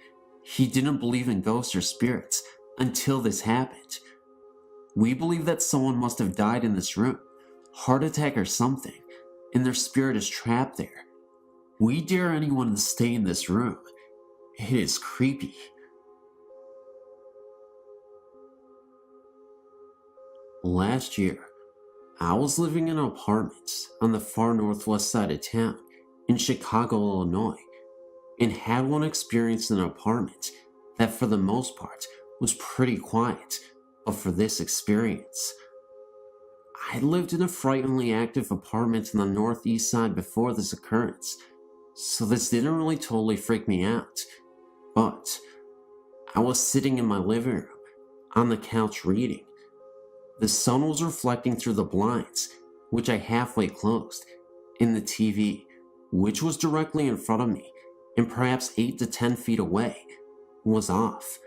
S1: he didn't believe in ghosts or spirits until this happened. We believe that someone must have died in this room, heart attack or something, and their spirit is trapped there. We dare anyone to stay in this room. It is creepy. Last year, I was living in an apartment on the far northwest side of town in Chicago, Illinois, and had one experience in an apartment that for the most part was pretty quiet, but for this experience. I lived in a frighteningly active apartment on the northeast side before this occurrence, so this didn't really totally freak me out, but I was sitting in my living room on the couch reading. The sun was reflecting through the blinds, which I halfway closed, and the TV, which was directly in front of me and perhaps 8 to 10 feet away, was off.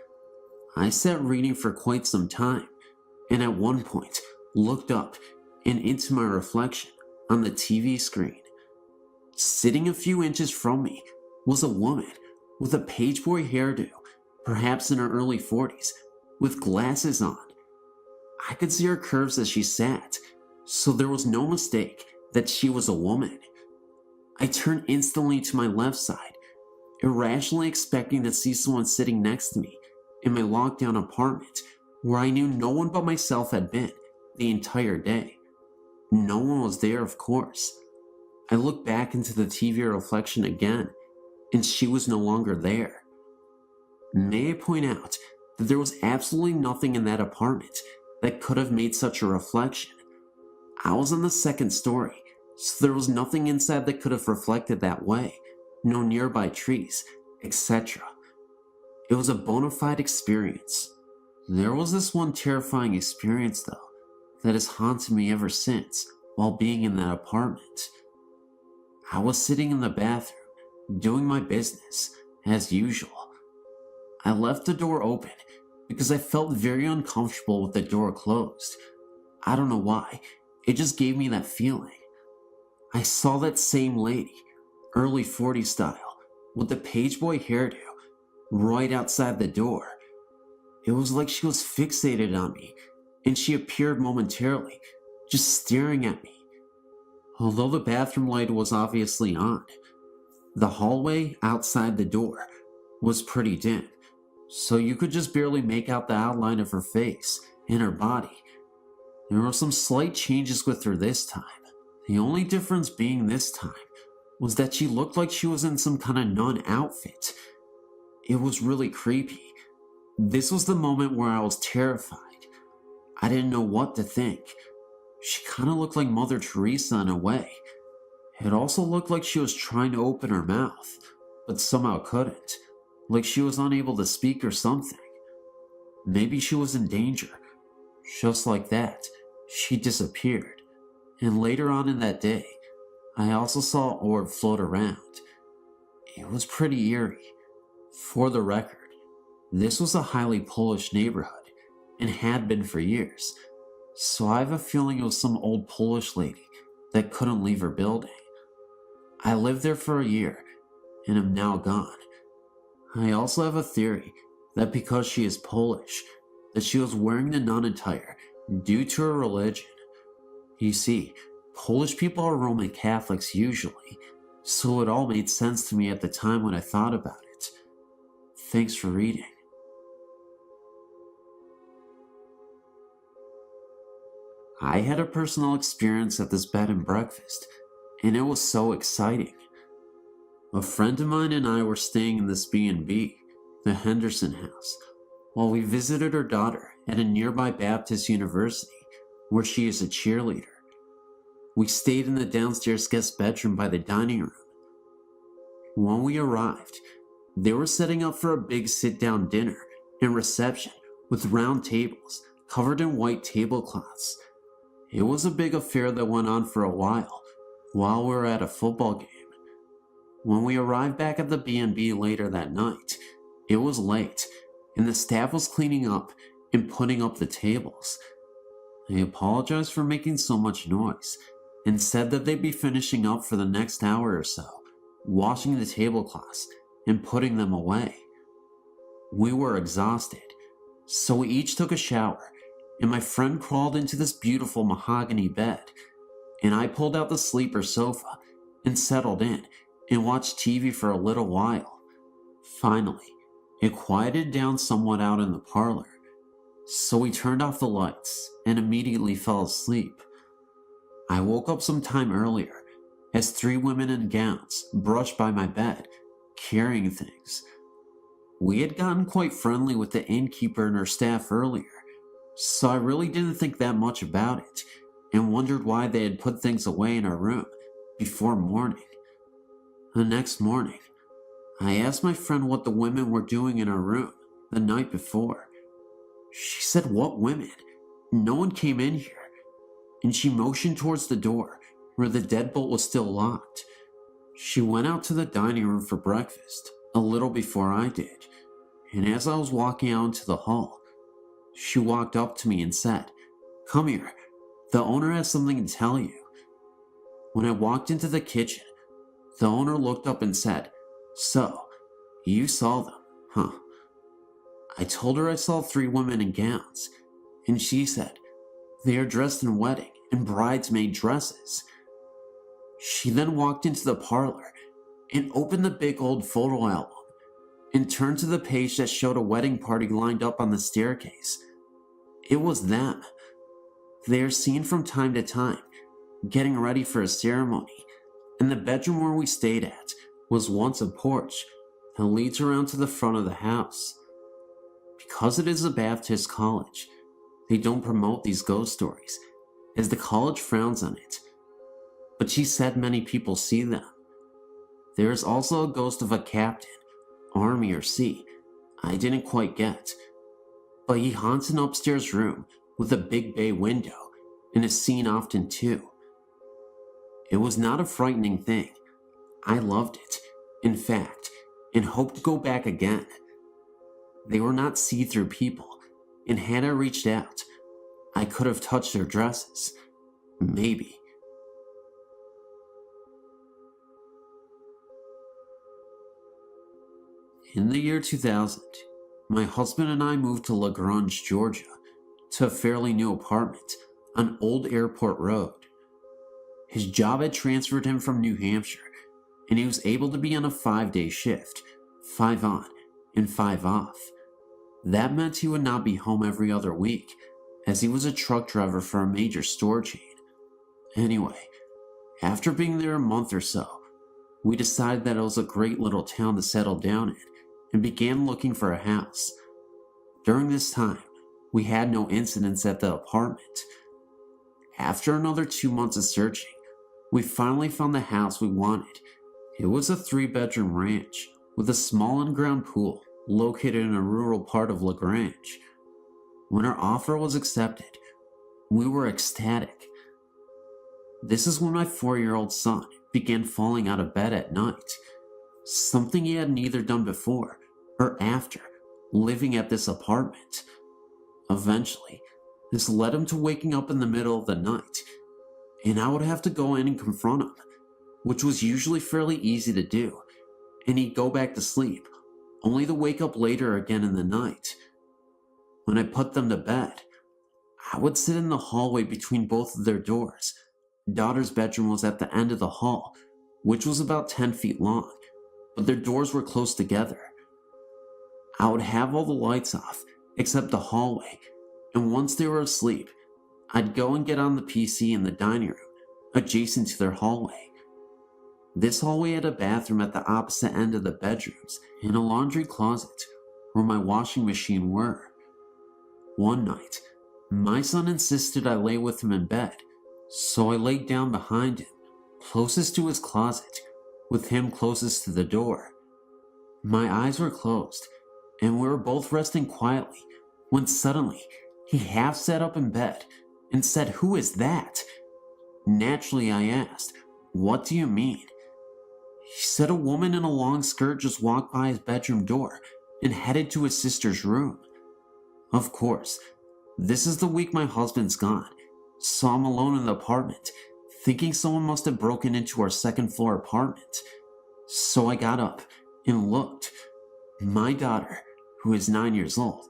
S1: I sat reading for quite some time, and at one point looked up and into my reflection on the TV screen. Sitting a few inches from me was a woman with a pageboy hairdo, perhaps in her early 40s, with glasses on. I could see her curves as she sat, so there was no mistake that she was a woman. I turned instantly to my left side, irrationally expecting to see someone sitting next to me in my lockdown apartment where I knew no one but myself had been the entire day. No one was there, of course. I looked back into the TV reflection again, and she was no longer there. May I point out that there was absolutely nothing in that apartment that could have made such a reflection. I was on the 2nd story, so there was nothing inside that could have reflected that way, no nearby trees, etc. It was a bona fide experience. There was this one terrifying experience, though, that has haunted me ever since while being in that apartment. I was sitting in the bathroom, doing my business, as usual. I left the door open because I felt very uncomfortable with the door closed. I don't know why, It just gave me that feeling. I saw that same lady, early 40s style, with the pageboy hairdo, right outside the door. It was like she was fixated on me, and she appeared momentarily, just staring at me. Although the bathroom light was obviously on, the hallway outside the door was pretty dim, so you could just barely make out the outline of her face and her body. There were some slight changes with her this time. The only difference being this time was that she looked like she was in some kind of nun outfit. It was really creepy. This was the moment where I was terrified. I didn't know what to think. She kind of looked like Mother Teresa in a way. It also looked like she was trying to open her mouth, but somehow couldn't. Like she was unable to speak or something. Maybe she was in danger. Just like that, she disappeared. And later on in that day, I also saw an orb float around. It was pretty eerie. For the record, this was a highly Polish neighborhood, and had been for years, so I have a feeling it was some old Polish lady that couldn't leave her building. I lived there for a year, and am now gone. I also have a theory that because she is Polish, that she was wearing the nun attire due to her religion. You see, Polish people are Roman Catholics usually, so it all made sense to me at the time when I thought about it. Thanks for reading. I had a personal experience at this bed and breakfast, and it was so exciting. A friend of mine and I were staying in this B&B, the Henderson House, while we visited her daughter at a nearby Baptist university where she is a cheerleader. We stayed in the downstairs guest bedroom by the dining room. When we arrived, they were setting up for a big sit-down dinner and reception with round tables covered in white tablecloths. It was a big affair that went on for a while we were at a football game. When we arrived back at the B&B later that night, it was late, and the staff was cleaning up and putting up the tables. They apologized for making so much noise, and said that they'd be finishing up for the next hour or so, washing the tablecloths and putting them away. We were exhausted, so we each took a shower, and my friend crawled into this beautiful mahogany bed, and I pulled out the sleeper sofa and settled in and watched TV for a little while. Finally, it quieted down somewhat out in the parlor, so we turned off the lights and immediately fell asleep. I woke up some time earlier as 3 women in gowns brushed by my bed, carrying things. We had gotten quite friendly with the innkeeper and her staff earlier, so I really didn't think that much about it, and wondered why they had put things away in our room before morning. The next morning, I asked my friend what the women were doing in our room the night before. She said, "What women? No one came in here," and she motioned towards the door where the deadbolt was still locked. She went out to the dining room for breakfast a little before I did, and as I was walking out into the hall, she walked up to me and said, "Come here, the owner has something to tell you." When I walked into the kitchen, the owner looked up and said, "So, you saw them, huh?" I told her I saw 3 women in gowns, and she said, "They are dressed in wedding and bridesmaid dresses." She then walked into the parlor and opened the big old photo album and turned to the page that showed a wedding party lined up on the staircase. It was them. They are seen from time to time, getting ready for a ceremony, and the bedroom where we stayed at was once a porch that leads around to the front of the house. Because it is a Baptist college, they don't promote these ghost stories, as the college frowns on it. But she said many people see them. There is also a ghost of a captain, army or sea, I didn't quite get, but he haunts an upstairs room with a big bay window and is seen often too. It was not a frightening thing. I loved it, in fact, and hoped to go back again. They were not see-through people, and had I reached out, I could have touched their dresses. Maybe. In the year 2000, my husband and I moved to LaGrange, Georgia, to a fairly new apartment on Old Airport Road. His job had transferred him from New Hampshire, and he was able to be on a 5-day shift, 5 on and 5 off. That meant he would not be home every other week, as he was a truck driver for a major store chain. Anyway, after being there a month or so, we decided that it was a great little town to settle down in and began looking for a house. During this time, we had no incidents at the apartment. After another 2 months of searching, we finally found the house we wanted. It was a 3-bedroom ranch with a small in-ground pool located in a rural part of LaGrange. When our offer was accepted, we were ecstatic. This is when my 4-year-old son began falling out of bed at night, something he had neither done before or after living at this apartment. Eventually, this led him to waking up in the middle of the night, and I would have to go in and confront him, which was usually fairly easy to do, and he'd go back to sleep, only to wake up later again in the night. When I put them to bed, I would sit in the hallway between both of their doors. Daughter's bedroom was at the end of the hall, which was about 10 feet long, but their doors were close together. I would have all the lights off, except the hallway, and once they were asleep, I'd go and get on the PC in the dining room, adjacent to their hallway. This hallway had a bathroom at the opposite end of the bedrooms and a laundry closet where my washing machine were. One night, my son insisted I lay with him in bed, so I laid down behind him, closest to his closet, with him closest to the door. My eyes were closed, and we were both resting quietly, when suddenly he half sat up in bed and said, "Who is that?" Naturally, I asked, "What do you mean?" He said a woman in a long skirt just walked by his bedroom door and headed to his sister's room. Of course, this is the week my husband's gone, so I'm alone in the apartment, thinking someone must have broken into our second-floor apartment. So I got up and looked. My daughter, who is 9 years old,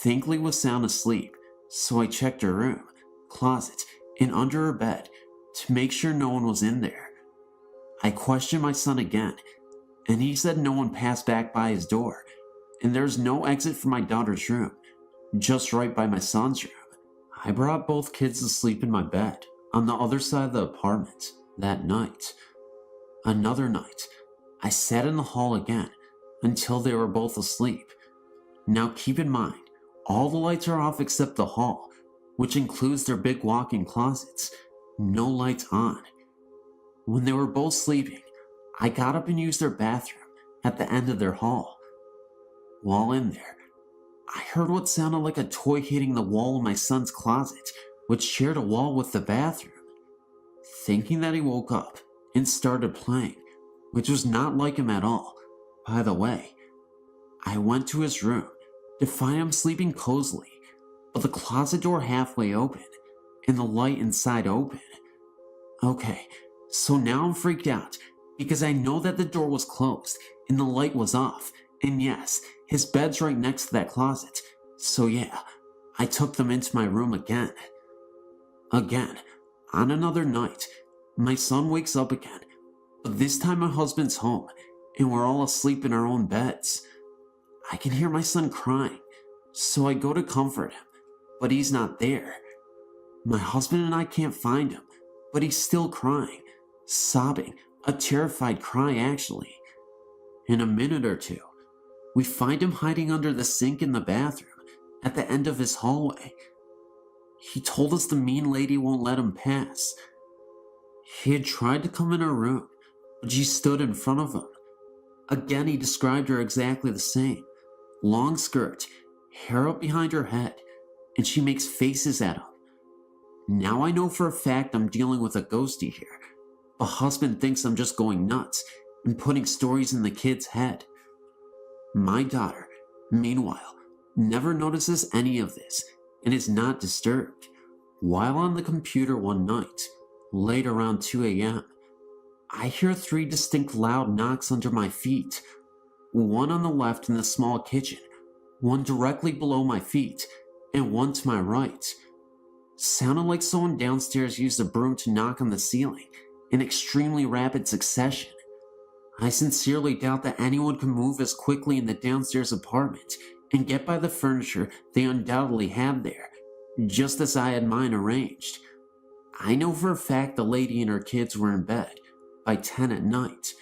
S1: thankfully was sound asleep, so I checked her room, closet, and under her bed to make sure no one was in there. I questioned my son again, and he said no one passed back by his door, and there's no exit from my daughter's room, just right by my son's room. I brought both kids to sleep in my bed on the other side of the apartment that night. Another night, I sat in the hall again until they were both asleep. Now keep in mind, all the lights are off except the hall, which includes their big walk-in closets. No lights on. When they were both sleeping, I got up and used their bathroom at the end of their hall. While in there, I heard what sounded like a toy hitting the wall of my son's closet, which shared a wall with the bathroom. Thinking that he woke up and started playing, which was not like him at all, by the way, I went to his room to find him sleeping cozily, but the closet door halfway open and the light inside open. Okay, so now I'm freaked out because I know that the door was closed and the light was off, and yes, his bed's right next to that closet, so yeah, I took them into my room again. Again, on another night, my son wakes up again, but this time my husband's home and we're all asleep in our own beds. I can hear my son crying, so I go to comfort him, but he's not there. My husband and I can't find him, but he's still crying, sobbing, a terrified cry actually. In a minute or two, we find him hiding under the sink in the bathroom at the end of his hallway. He told us the mean lady won't let him pass. He had tried to come in her room, but she stood in front of him. Again, he described her exactly the same. Long skirt, hair up behind her head, and she makes faces at him. Now I know for a fact I'm dealing with a ghostie here, but husband thinks I'm just going nuts and putting stories in the kid's head. My daughter, meanwhile, never notices any of this and is not disturbed. While on the computer one night, late around 2 a.m., I hear 3 distinct loud knocks under my feet. One on the left in the small kitchen, one directly below my feet, and one to my right. Sounded like someone downstairs used a broom to knock on the ceiling in extremely rapid succession. I sincerely doubt that anyone can move as quickly in the downstairs apartment and get by the furniture they undoubtedly had there, just as I had mine arranged. I know for a fact the lady and her kids were in bed by 10 at night.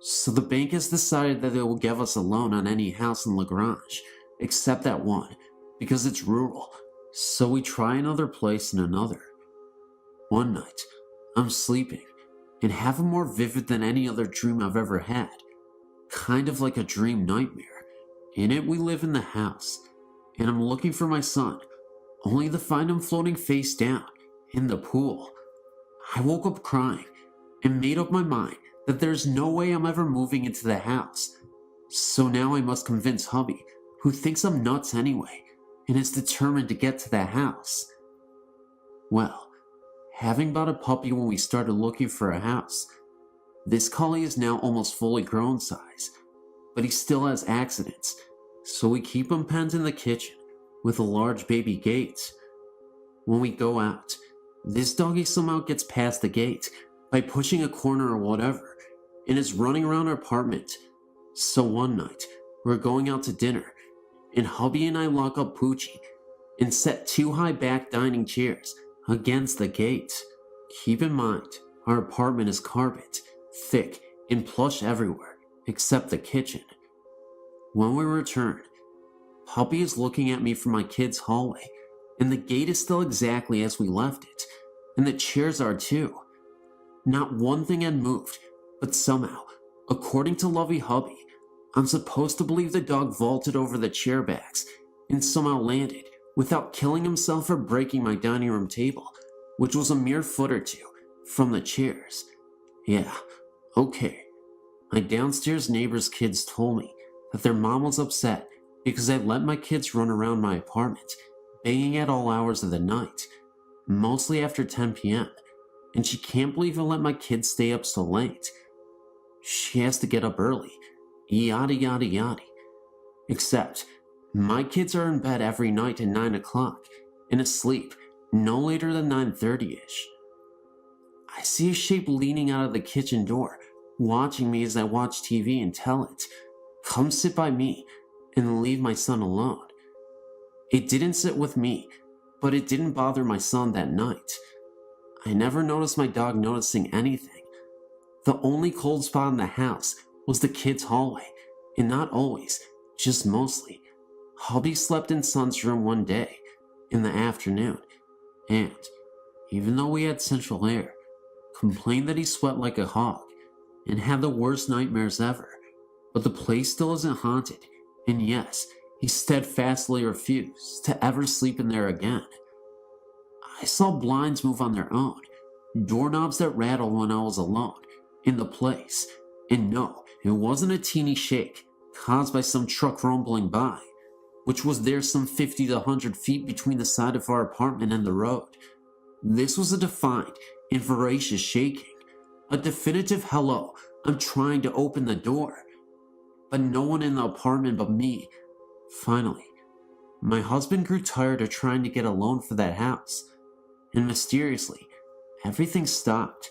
S1: So the bank has decided that they will give us a loan on any house in Lagrange, except that one, because it's rural, so we try another place and another. One night, I'm sleeping, and have a more vivid than any other dream I've ever had. Kind of like a dream nightmare. In it, we live in the house, and I'm looking for my son, only to find him floating face down in the pool. I woke up crying, and made up my mind that there's no way I'm ever moving into the house. So now I must convince hubby, who thinks I'm nuts anyway, and is determined to get to the house. Well, having bought a puppy when we started looking for a house, this collie is now almost fully grown size, but he still has accidents, so we keep him penned in the kitchen with a large baby gate. When we go out, this doggy somehow gets past the gate by pushing a corner or whatever, and is running around our apartment. So one night, we're going out to dinner, and hubby and I lock up Poochie and set 2 high back dining chairs against the gate. Keep in mind, our apartment is carpet, thick and plush everywhere, except the kitchen. When we return, Puppy is looking at me from my kids' hallway, and the gate is still exactly as we left it, and the chairs are too. Not one thing had moved, but somehow, according to Lovey Hubby, I'm supposed to believe the dog vaulted over the chair backs and somehow landed without killing himself or breaking my dining room table, which was a mere foot or two from the chairs. Yeah, okay. My downstairs neighbor's kids told me that their mom was upset because I let my kids run around my apartment, banging at all hours of the night, mostly after 10 p.m., and she can't believe I let my kids stay up so late. She has to get up early, yada yada yada. Except, my kids are in bed every night at 9 o'clock, and asleep no later than 9:30ish. I see a shape leaning out of the kitchen door, watching me as I watch TV and tell it, "Come sit by me and leave my son alone." It didn't sit with me, but it didn't bother my son that night. I never noticed my dog noticing anything. The only cold spot in the house was the kids' hallway, and not always, just mostly. Hubby slept in son's room one day, in the afternoon, and, even though we had central air, complained that he sweat like a hog, and had the worst nightmares ever. But the place still isn't haunted, and yes, he steadfastly refused to ever sleep in there again. I saw blinds move on their own, doorknobs that rattled when I was alone in the place, and no, it wasn't a teeny shake caused by some truck rumbling by, which was there some 50 to 100 feet between the side of our apartment and the road. This was a defined and voracious shaking, a definitive hello, I'm trying to open the door, but no one in the apartment but me. Finally, my husband grew tired of trying to get a loan for that house, and mysteriously, everything stopped.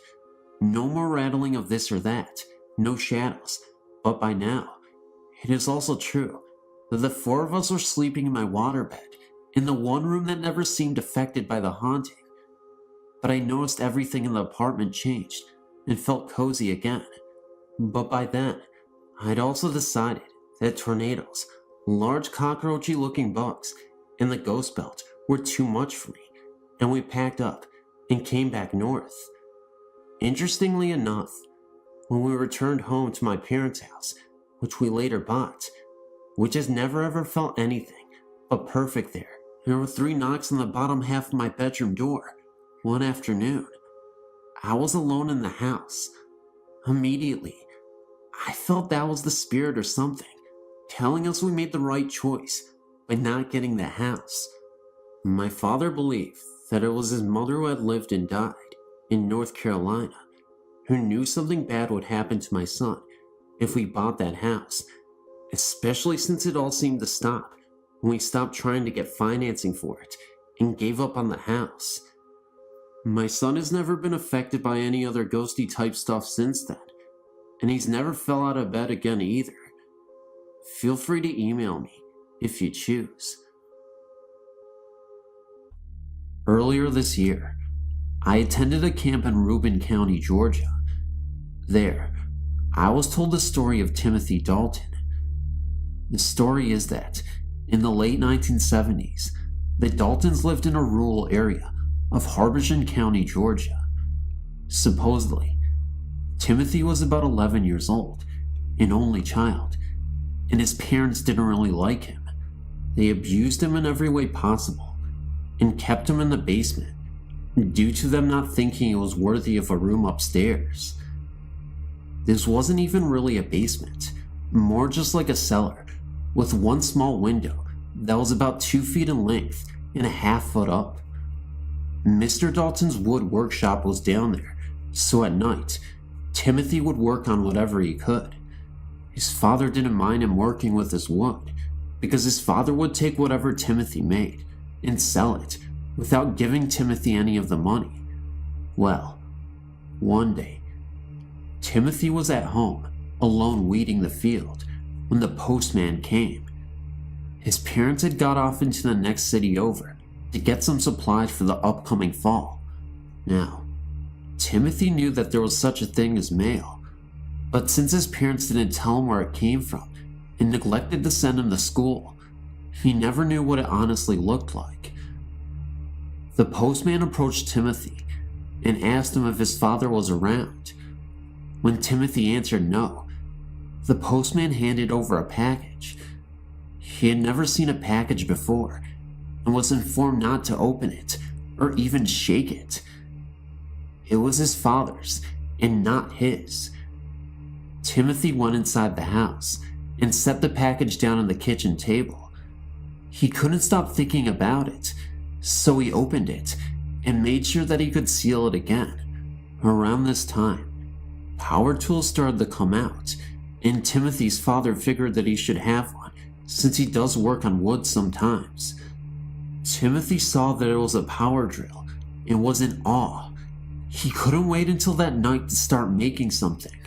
S1: No more rattling of this or that, no shadows, but by now, it is also true that the 4 of us were sleeping in my waterbed, in the one room that never seemed affected by the haunting. But I noticed everything in the apartment changed, and felt cozy again. But by then, I'd also decided that tornadoes, large cockroachy looking bugs, and the ghost belt were too much for me, and we packed up and came back north. Interestingly enough, when we returned home to my parents' house, which we later bought, which has never ever felt anything but perfect there were 3 knocks on the bottom half of my bedroom door one afternoon. I was alone in the house. Immediately, I felt that was the spirit or something, telling us we made the right choice by not getting the house. My father believed that it was his mother who had lived and died in North Carolina, who knew something bad would happen to my son if we bought that house, especially since it all seemed to stop when we stopped trying to get financing for it and gave up on the house. My son has never been affected by any other ghosty type stuff since then, and he's never fell out of bed again either. Feel free to email me if you choose. Earlier this year, I attended a camp in Reuben County, Georgia. There, I was told the story of Timothy Dalton. The story is that, in the late 1970s, the Daltons lived in a rural area of Harbison County, Georgia. Supposedly, Timothy was about 11 years old, an only child, and his parents didn't really like him. They abused him in every way possible, and kept him in the basement, due to them not thinking it was worthy of a room upstairs. This wasn't even really a basement, more just like a cellar, with one small window that was about 2 feet in length and a half foot up. Mr. Dalton's wood workshop was down there, so at night, Timothy would work on whatever he could. His father didn't mind him working with his wood, because his father would take whatever Timothy made and sell it without giving Timothy any of the money. Well, one day, Timothy was at home, alone weeding the field, when the postman came. His parents had got off into the next city over to get some supplies for the upcoming fall. Now, Timothy knew that there was such a thing as mail, but since his parents didn't tell him where it came from and neglected to send him to school, he never knew what it honestly looked like. The postman approached Timothy and asked him if his father was around. When Timothy answered no, the postman handed over a package. He had never seen a package before and was informed not to open it or even shake it. It was his father's and not his. Timothy went inside the house and set the package down on the kitchen table. He couldn't stop thinking about it, so he opened it and made sure that he could seal it again. Around this time, power tools started to come out, and Timothy's father figured that he should have one since he does work on wood sometimes. Timothy saw that it was a power drill and was in awe. He couldn't wait until that night to start making something.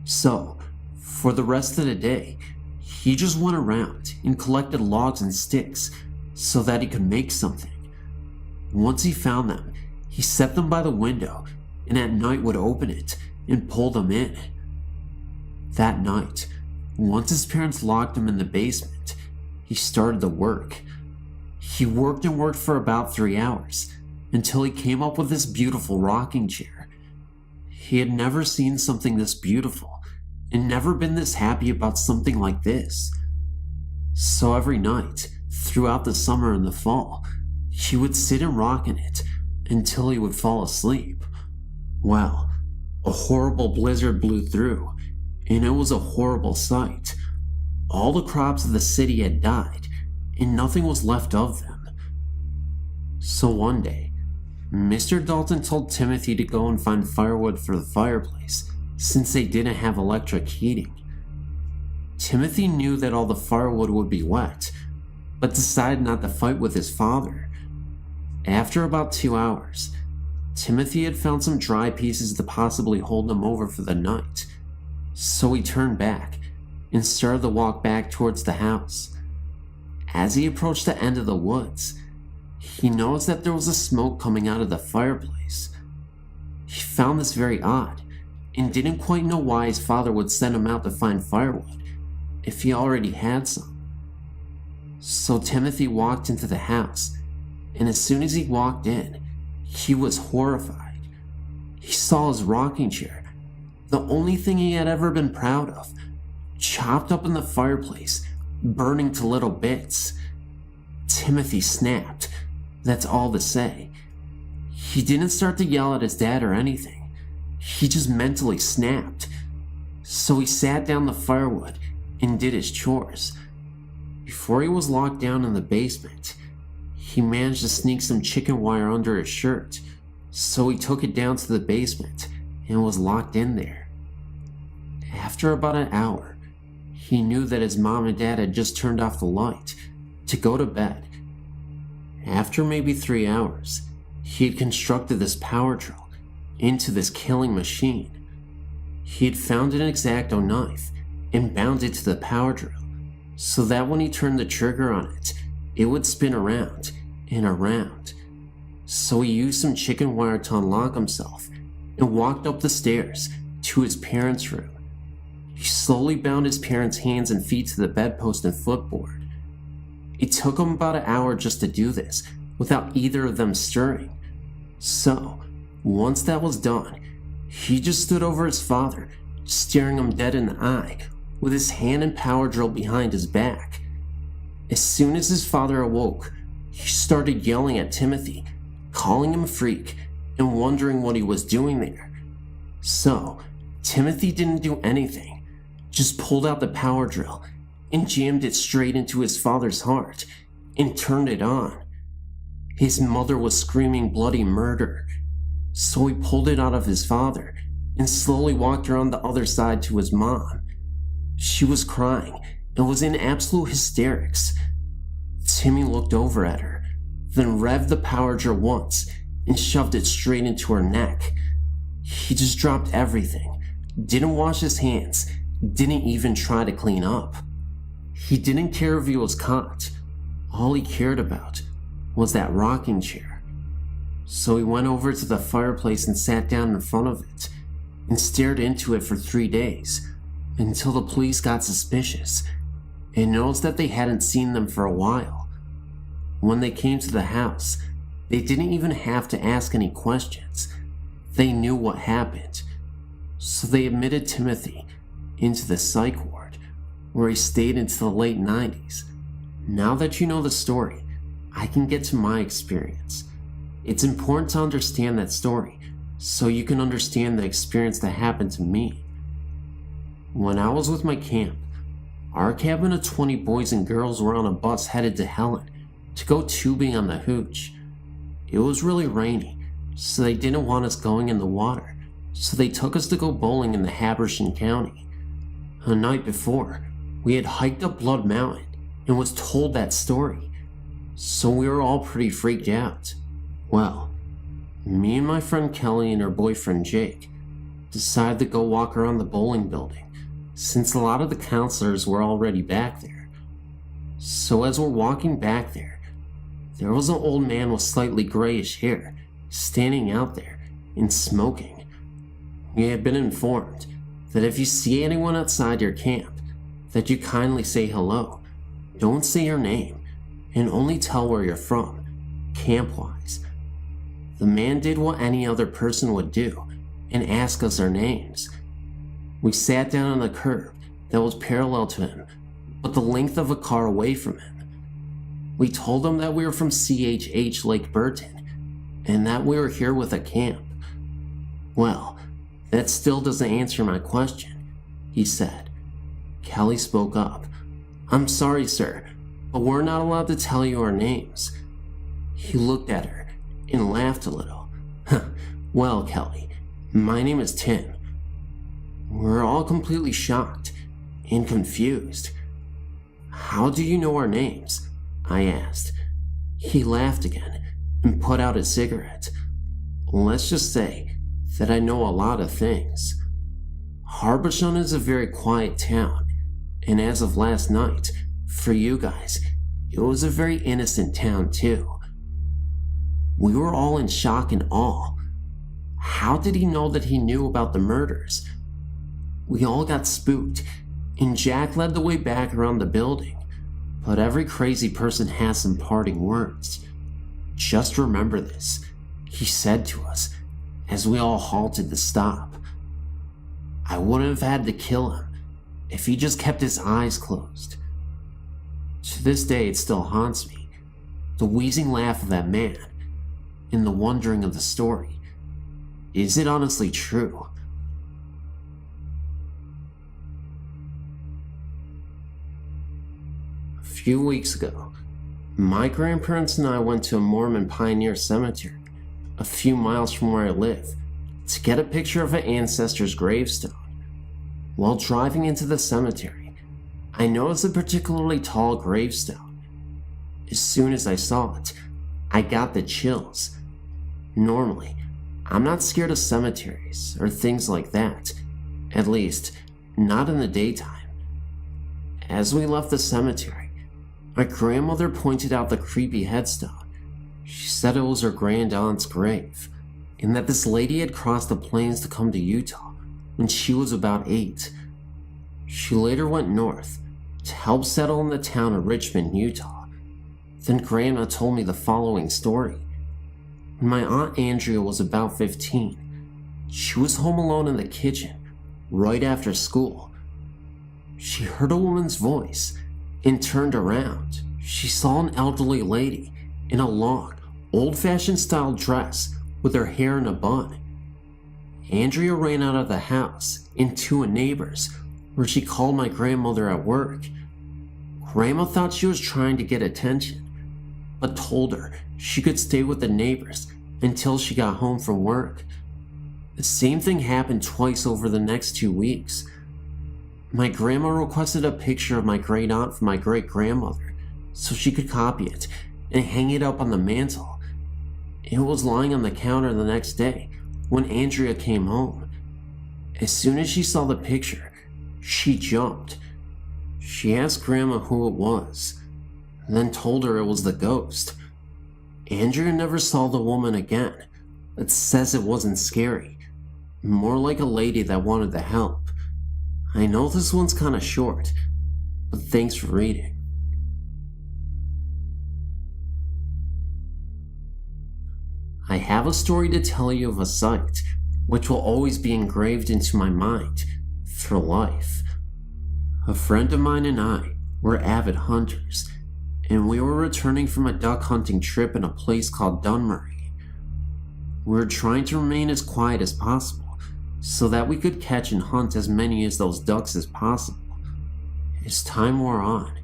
S1: So, for the rest of the day, he just went around and collected logs and sticks so that he could make something. Once he found them, he set them by the window and at night would open it and pull them in. That night, once his parents locked him in the basement, he started to work. He worked and worked for about 3 hours until he came up with this beautiful rocking chair. He had never seen something this beautiful and never been this happy about something like this. So every night, throughout the summer and the fall, he would sit and rock in it until he would fall asleep. Well, a horrible blizzard blew through, and it was a horrible sight. All the crops of the city had died, and nothing was left of them. So one day, Mr. Dalton told Timothy to go and find firewood for the fireplace, since they didn't have electric heating. Timothy knew that all the firewood would be wet, but decided not to fight with his father. After about 2 hours, Timothy had found some dry pieces to possibly hold them over for the night, so he turned back and started to walk back towards the house. As he approached the end of the woods, he noticed that there was a smoke coming out of the fireplace. He found this very odd and didn't quite know why his father would send him out to find firewood if he already had some. So Timothy walked into the house, and as soon as he walked in, he was horrified. He saw his rocking chair, the only thing he had ever been proud of, chopped up in the fireplace, burning to little bits. Timothy snapped, that's all to say. He didn't start to yell at his dad or anything. He just mentally snapped. So he sat down the firewood and did his chores. Before he was locked down in the basement, he managed to sneak some chicken wire under his shirt, so he took it down to the basement and was locked in there. After about an hour, he knew that his mom and dad had just turned off the light to go to bed. After maybe 3 hours, he had constructed this power drill into this killing machine. He had found an X-Acto knife and bound it to the power drill so that when he turned the trigger on it, it would spin around and around. So he used some chicken wire to unlock himself and walked up the stairs to his parents' room. He slowly bound his parents' hands and feet to the bedpost and footboard. It took him about an hour just to do this without either of them stirring. So, once that was done, he just stood over his father, staring him dead in the eye with his hand and power drill behind his back. As soon as his father awoke, he started yelling at Timothy, calling him a freak, and wondering what he was doing there. So, Timothy didn't do anything, just pulled out the power drill and jammed it straight into his father's heart and turned it on. His mother was screaming bloody murder, so he pulled it out of his father and slowly walked around the other side to his mom. She was crying and was in absolute hysterics. Timmy looked over at her, then revved the power drill once and shoved it straight into her neck. He just dropped everything, didn't wash his hands, didn't even try to clean up. He didn't care if he was caught. All he cared about was that rocking chair. So he went over to the fireplace and sat down in front of it and stared into it for 3 days until the police got suspicious and noticed that they hadn't seen them for a while. When they came to the house, they didn't even have to ask any questions. They knew what happened. So they admitted Timothy into the psych ward, where he stayed into the late 90s. Now that you know the story, I can get to my experience. It's important to understand that story so you can understand the experience that happened to me. When I was with my camp, our cabin of 20 boys and girls were on a bus headed to Helen to go tubing on the Hooch. It was really rainy, so they didn't want us going in the water, so they took us to go bowling in the Habersham County. The night before, we had hiked up Blood Mountain and was told that story, so we were all pretty freaked out. Well, me and my friend Kelly and her boyfriend Jake decided to go walk around the bowling building since a lot of the counselors were already back there. So as we're walking back there was an old man with slightly grayish hair standing out there and smoking. We had been informed that if you see anyone outside your camp, that you kindly say hello, don't say your name, and only tell where you're from, camp-wise. The man did what any other person would do and ask us our names. We sat down on a curb that was parallel to him, but the length of a car away from him. We told him that we were from CHH Lake Burton and that we were here with a camp. Well, that still doesn't answer my question, he said. Kelly spoke up. I'm sorry, sir, but we're not allowed to tell you our names. He looked at her and laughed a little. Well, Kelly, my name is Tim. We're all completely shocked and confused. How do you know our names? I asked. He laughed again and put out his cigarette. Let's just say that I know a lot of things. Habersham is a very quiet town, and as of last night, for you guys, it was a very innocent town too. We were all in shock and awe. How did he know that he knew about the murders? We all got spooked, and Jack led the way back around the building. But every crazy person has some parting words. Just remember this, he said to us as we all halted to stop. I wouldn't have had to kill him if he just kept his eyes closed. To this day, it still haunts me. The wheezing laugh of that man, and the wondering of the story. Is it honestly true? A few weeks ago, My grandparents and I went to a Mormon pioneer cemetery a few miles from where I live to get a picture of an ancestor's gravestone. While driving into the cemetery, I noticed a particularly tall gravestone. As soon as I saw it, I got the chills. Normally, I'm not scared of cemeteries or things like that, at least not in the daytime. As we left the cemetery, my grandmother pointed out the creepy headstone. She said it was her grandaunt's grave, and that this lady had crossed the plains to come to Utah when she was about 8. She later went north to help settle in the town of Richmond, Utah. Then Grandma told me the following story. When my Aunt Andrea was about 15, she was home alone in the kitchen right after school. She heard a woman's voice and turned around. She saw an elderly lady in a long, old-fashioned style dress with her hair in a bun. Andrea ran out of the house and to a neighbor's, where she called my grandmother at work. Grandma thought she was trying to get attention, but told her she could stay with the neighbors until she got home from work. The same thing happened twice over the next 2 weeks. My grandma requested a picture of my great aunt from my great grandmother so she could copy it and hang it up on the mantle. It was lying on the counter the next day when Andrea came home. As soon as she saw the picture, she jumped. She asked Grandma who it was, then told her it was the ghost. Andrea never saw the woman again, but says it wasn't scary, more like a lady that wanted to help. I know this one's kinda short, but thanks for reading. I have a story to tell you of a sight which will always be engraved into my mind for life. A friend of mine and I were avid hunters, and we were returning from a duck hunting trip in a place called Dunmurry. We were trying to remain as quiet as possible so that we could catch and hunt as many of those ducks as possible. As time wore on,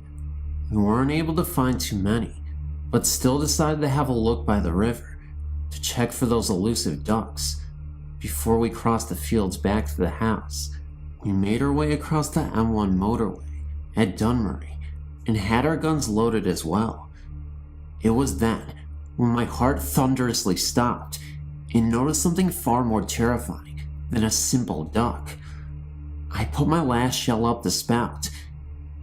S1: we weren't able to find too many, but still decided to have a look by the river to check for those elusive ducks. Before we crossed the fields back to the house, we made our way across the M1 motorway at Dunmurry and had our guns loaded as well. It was then when my heart thunderously stopped and noticed something far more terrifying than a simple duck. I put my last shell up the spout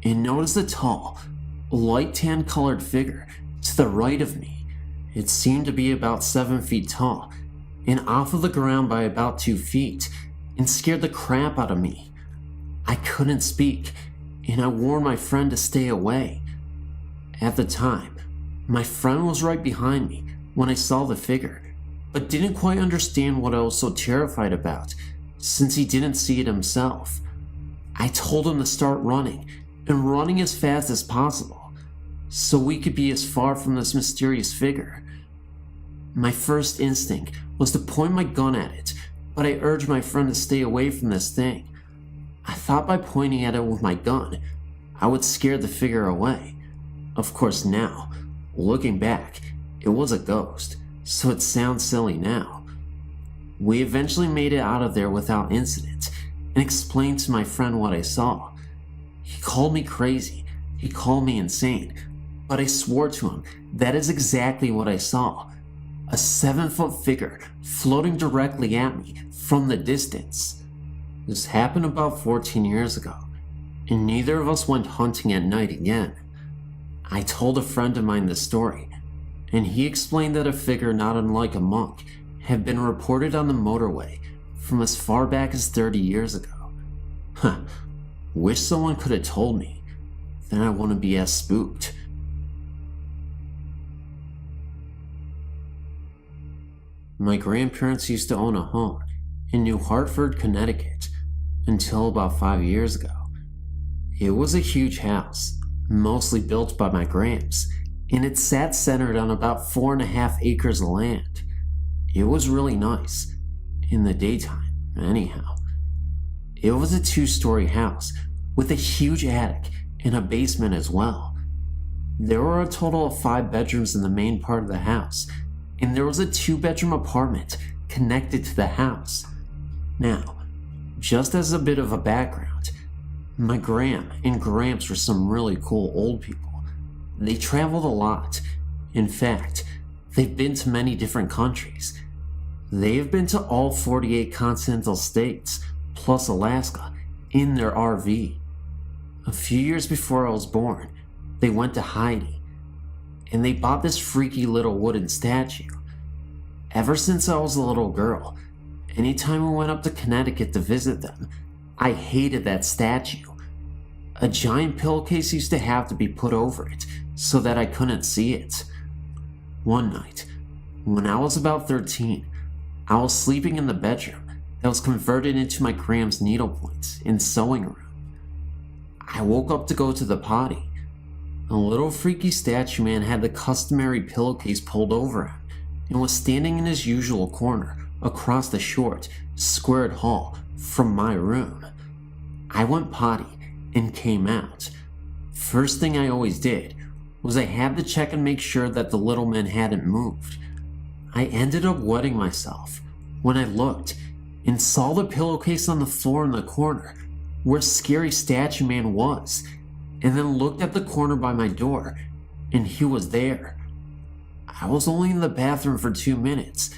S1: and noticed a tall, light tan colored figure to the right of me. It seemed to be about 7 feet tall and off of the ground by about 2 feet, and scared the crap out of me. I couldn't speak, and I warned my friend to stay away. At the time, my friend was right behind me when I saw the figure, but didn't quite understand what I was so terrified about, since he didn't see it himself. I told him to start running, and running as fast as possible, so we could be as far from this mysterious figure. My first instinct was to point my gun at it, but I urged my friend to stay away from this thing. I thought by pointing at it with my gun, I would scare the figure away. Of course now, looking back, it was a ghost, so it sounds silly now. We eventually made it out of there without incident and explained to my friend what I saw. He called me crazy, he called me insane, but I swore to him that is exactly what I saw. A 7-foot figure floating directly at me from the distance. This happened about 14 years ago, and neither of us went hunting at night again. I told a friend of mine this story, and he explained that a figure not unlike a monk had been reported on the motorway from as far back as 30 years ago. Wish someone could have told me, then I wouldn't be as spooked. My grandparents used to own a home in New Hartford, Connecticut, until about 5 years ago. It was a huge house, mostly built by my gramps, and it sat centered on about 4.5 acres of land. It was really nice, in the daytime, anyhow. It was a 2-story house with a huge attic and a basement as well. There were a total of 5 bedrooms in the main part of the house, and there was a 2-bedroom apartment connected to the house. Now, just as a bit of a background, my Gram and Gramps were some really cool old people. They traveled a lot. In fact, they've been to many different countries. They have been to all 48 continental states, plus Alaska, in their RV. A few years before I was born, they went to Haiti, and they bought this freaky little wooden statue. Ever since I was a little girl, anytime we went up to Connecticut to visit them, I hated that statue. A giant pillowcase used to have to be put over it so that I couldn't see it. One night, when I was about 13, I was sleeping in the bedroom that was converted into my Gram's needlepoint and sewing room. I woke up to go to the potty. A little freaky statue man had the customary pillowcase pulled over him and was standing in his usual corner across the short, squared hall from my room. I went potty and came out. First thing I always did was I had to check and make sure that the little man hadn't moved. I ended up wetting myself when I looked and saw the pillowcase on the floor in the corner where Scary Statue Man was, and then looked at the corner by my door, and he was there. I was only in the bathroom for 2 minutes,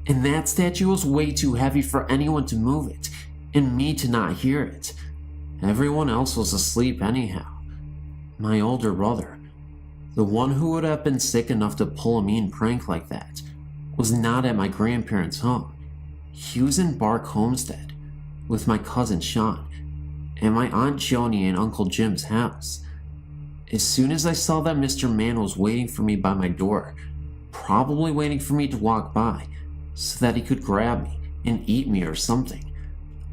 S1: and that statue was way too heavy for anyone to move it, and me to not hear it. Everyone else was asleep anyhow. My older brother, the one who would have been sick enough to pull a mean prank like that, was not at my grandparents' home. He was in Bark Homestead with my cousin Sean and my Aunt Joni and Uncle Jim's house. As soon as I saw that Mr. Man was waiting for me by my door, probably waiting for me to walk by so that he could grab me and eat me or something,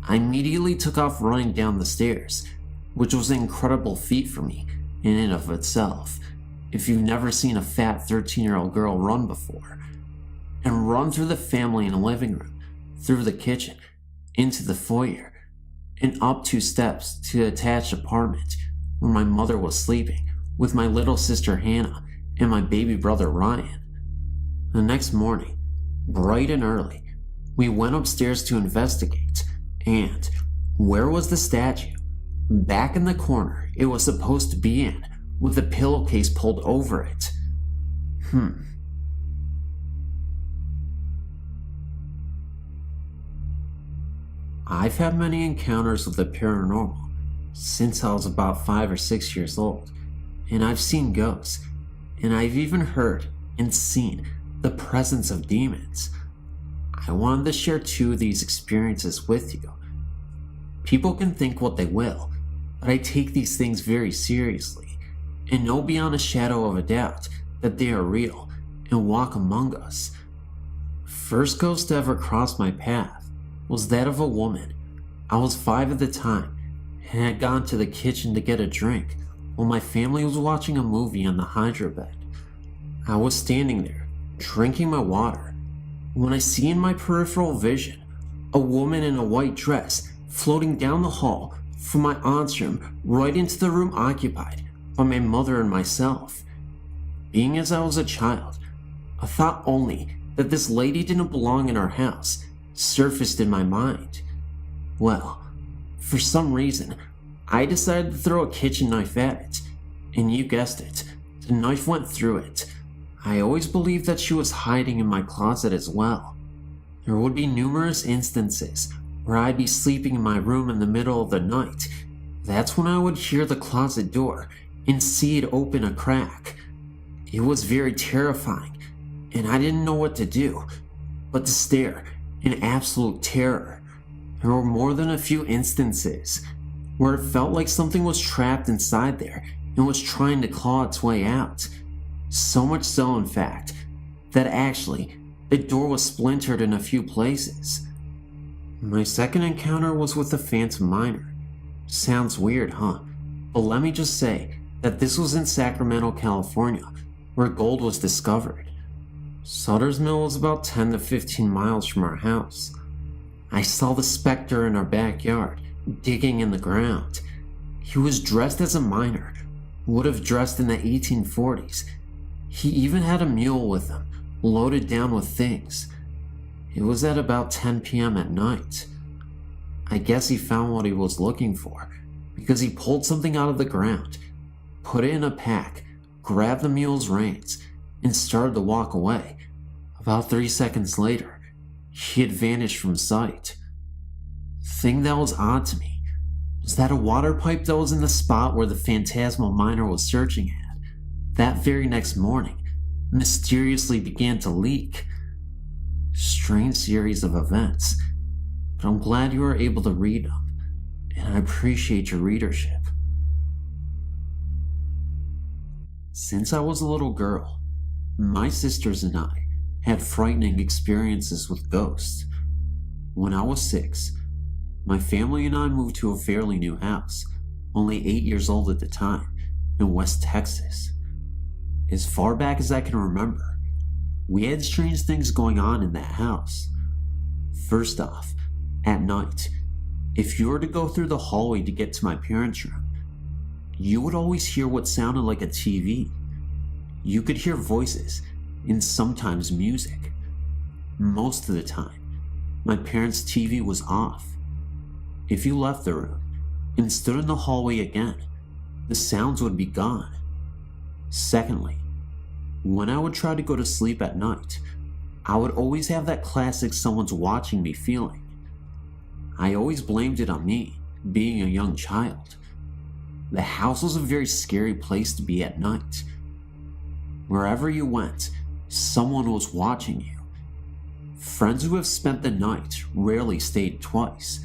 S1: I immediately took off running down the stairs, which was an incredible feat for me in and of itself, if you've never seen a fat 13-year-old girl run before, and run through the family and living room, through the kitchen, into the foyer, and up 2 steps to the attached apartment where my mother was sleeping with my little sister Hannah and my baby brother Ryan. The next morning, bright and early, we went upstairs to investigate, and where was the statue? Back in the corner it was supposed to be in, with the pillowcase pulled over it. I've had many encounters with the paranormal since I was about 5 or 6 years old, and I've seen ghosts, and I've even heard and seen the presence of demons. I wanted to share 2 of these experiences with you. People can think what they will, but I take these things very seriously, and know beyond a shadow of a doubt that they are real and walk among us. First ghost to ever cross my path was that of a woman. I was 5 at the time and had gone to the kitchen to get a drink while my family was watching a movie on the hydrobed. I was standing there, drinking my water, when I see in my peripheral vision a woman in a white dress floating down the hall from my aunt's room right into the room occupied by my mother and myself. Being as I was a child, a thought only that this lady didn't belong in our house surfaced in my mind. Well, for some reason, I decided to throw a kitchen knife at it, and you guessed it, the knife went through it. I always believed that she was hiding in my closet as well. There would be numerous instances where I'd be sleeping in my room in the middle of the night. That's when I would hear the closet door and see it open a crack. It was very terrifying, and I didn't know what to do but to stare in absolute terror. There were more than a few instances where it felt like something was trapped inside there and was trying to claw its way out. So much so, in fact, that actually the door was splintered in a few places. My second encounter was with a phantom miner. Sounds weird, huh? But let me just say that this was in Sacramento, California, where gold was discovered. Sutter's Mill was about 10 to 15 miles from our house. I saw the specter in our backyard, digging in the ground. He was dressed as a miner, would have dressed in the 1840s. He even had a mule with him, loaded down with things. It was at about 10 p.m. at night. I guess he found what he was looking for, because he pulled something out of the ground, put it in a pack, grabbed the mule's reins, and started to walk away. About 3 seconds later, he had vanished from sight. The thing that was odd to me was that a water pipe that was in the spot where the phantasmal miner was searching at, that very next morning, mysteriously began to leak. Strange series of events, but I'm glad you were able to read them, and I appreciate your readership. Since I was a little girl, my sisters and I had frightening experiences with ghosts. When I was 6, my family and I moved to a fairly new house, only 8 years old at the time, in West Texas. As far back as I can remember, we had strange things going on in that house. First off, at night, if you were to go through the hallway to get to my parents' room, you would always hear what sounded like a TV. You could hear voices and sometimes music. Most of the time, my parents' TV was off. If you left the room and stood in the hallway again, the sounds would be gone. Secondly, when I would try to go to sleep at night, I would always have that classic someone's watching me feeling. I always blamed it on me, being a young child. The house was a very scary place to be at night. Wherever you went, someone was watching you. Friends who have spent the night rarely stayed twice.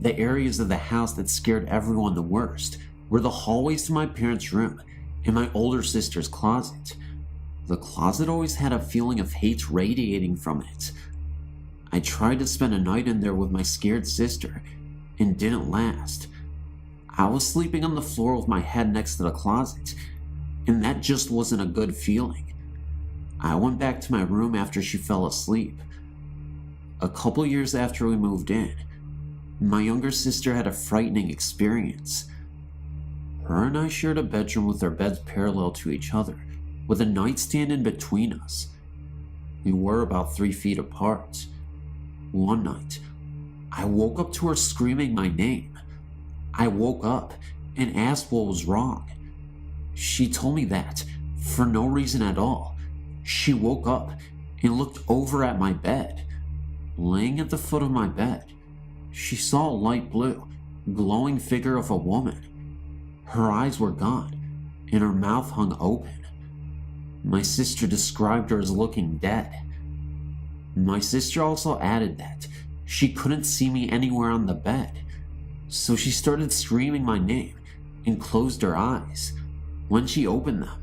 S1: The areas of the house that scared everyone the worst were the hallways to my parents' room and my older sister's closet. The closet always had a feeling of hate radiating from it. I tried to spend a night in there with my scared sister, and didn't last. I was sleeping on the floor with my head next to the closet, and that just wasn't a good feeling. I went back to my room after she fell asleep. A couple years after we moved in, my younger sister had a frightening experience. Her and I shared a bedroom with our beds parallel to each other, with a nightstand in between us. We were about 3 feet apart. One night, I woke up to her screaming my name. I woke up and asked what was wrong. She told me that, for no reason at all, she woke up and looked over at my bed. Laying at the foot of my bed, she saw a light blue, glowing figure of a woman. Her eyes were gone, and her mouth hung open. My sister described her as looking dead. My sister also added that she couldn't see me anywhere on the bed, so she started screaming my name and closed her eyes. When she opened them,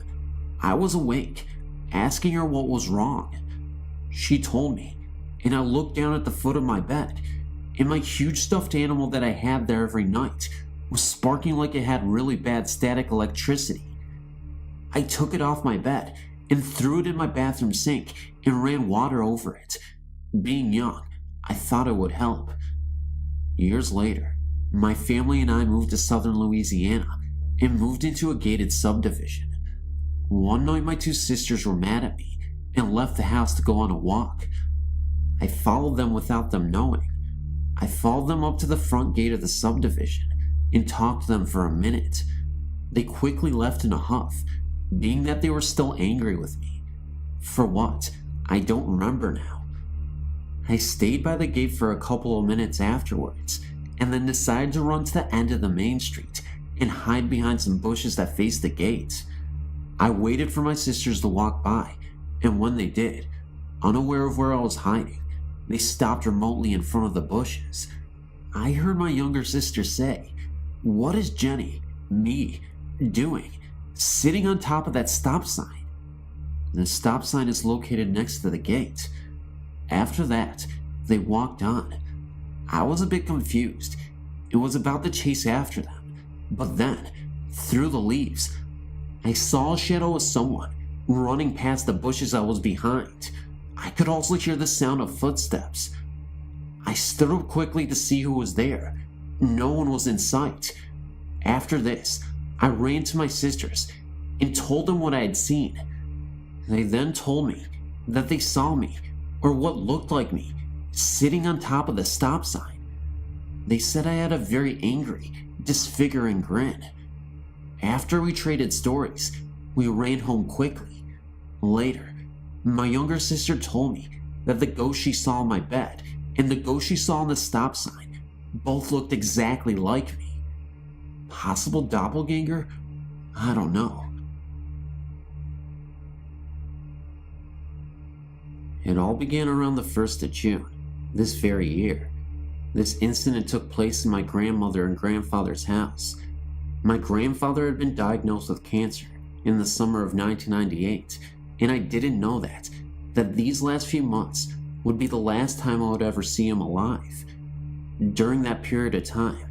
S1: I was awake, asking her what was wrong. She told me, and I looked down at the foot of my bed, and my huge stuffed animal that I had there every night was sparking like it had really bad static electricity. I took it off my bed and threw it in my bathroom sink and ran water over it. Being young, I thought it would help. Years later, my family and I moved to southern Louisiana and moved into a gated subdivision. One night my 2 sisters were mad at me and left the house to go on a walk. I followed them without them knowing. I followed them up to the front gate of the subdivision and talked to them for a minute. They quickly left in a huff, being that they were still angry with me. For what? I don't remember now. I stayed by the gate for a couple of minutes afterwards, and then decided to run to the end of the main street and hide behind some bushes that faced the gate. I waited for my sisters to walk by, and when they did, unaware of where I was hiding, they stopped remotely in front of the bushes. I heard my younger sister say, "What is Jenny, me, doing, sitting on top of that stop sign?" The stop sign is located next to the gate. After that, they walked on. I was a bit confused. It was about to chase after them, but then, through the leaves, I saw a shadow of someone running past the bushes I was behind. I could also hear the sound of footsteps. I stood up quickly to see who was there. No one was in sight. After this, I ran to my sisters and told them what I had seen. They then told me that they saw me, or what looked like me, sitting on top of the stop sign. They said I had a very angry, disfiguring grin. After we traded stories, we ran home quickly. Later, my younger sister told me that the ghost she saw on my bed and the ghost she saw on the stop sign both looked exactly like me. Possible doppelganger? I don't know. It all began around the 1st of June, this very year. This incident took place in my grandmother and grandfather's house. My grandfather had been diagnosed with cancer in the summer of 1998, and I didn't know that these last few months would be the last time I would ever see him alive. During that period of time,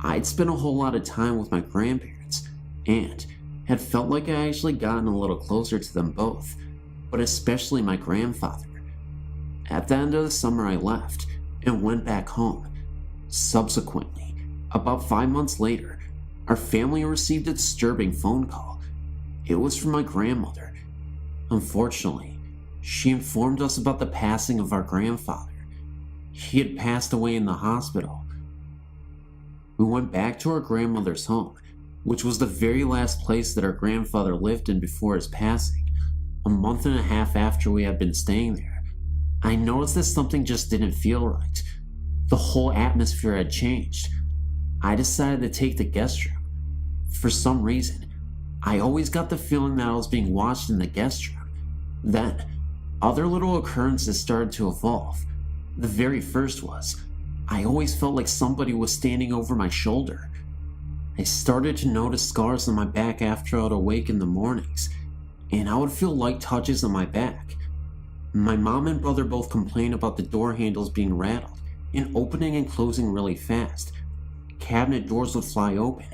S1: I'd spent a whole lot of time with my grandparents, and had felt like I actually gotten a little closer to them both, but especially my grandfather. At the end of the summer, I left and went back home. Subsequently, about 5 months later, our family received a disturbing phone call. It was from my grandmother. Unfortunately, she informed us about the passing of our grandfather. He had passed away in the hospital. We went back to our grandmother's home, which was the very last place that our grandfather lived in before his passing. A month and a half after we had been staying there, I noticed that something just didn't feel right. The whole atmosphere had changed. I decided to take the guest room. For some reason, I always got the feeling that I was being watched in the guest room. Then, other little occurrences started to evolve. The very first was, I always felt like somebody was standing over my shoulder. I started to notice scars on my back after I would awake in the mornings, and I would feel light touches on my back. My mom and brother both complained about the door handles being rattled and opening and closing really fast. Cabinet doors would fly open,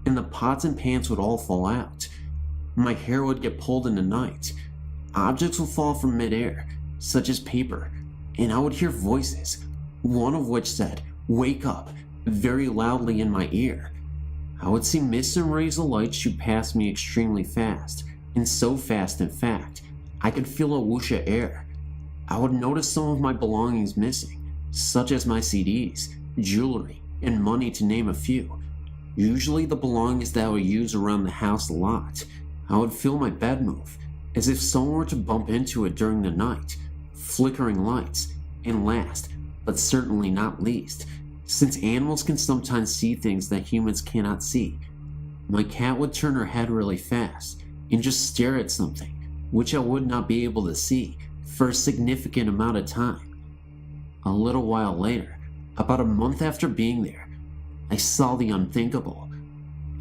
S1: and the pots and pans would all fall out. My hair would get pulled in the night. Objects would fall from midair, such as paper, and I would hear voices, one of which said, "Wake up," very loudly in my ear. I would see mists and rays of light shoot past me extremely fast, and so fast in fact, I could feel a whoosh of air. I would notice some of my belongings missing, such as my CDs, jewelry, and money to name a few. Usually the belongings that I would use around the house a lot. I would feel my bed move, as if someone were to bump into it during the night, flickering lights, and last, but certainly not least, since animals can sometimes see things that humans cannot see, my cat would turn her head really fast and just stare at something, which I would not be able to see for a significant amount of time. A little while later, about a month after being there, I saw the unthinkable.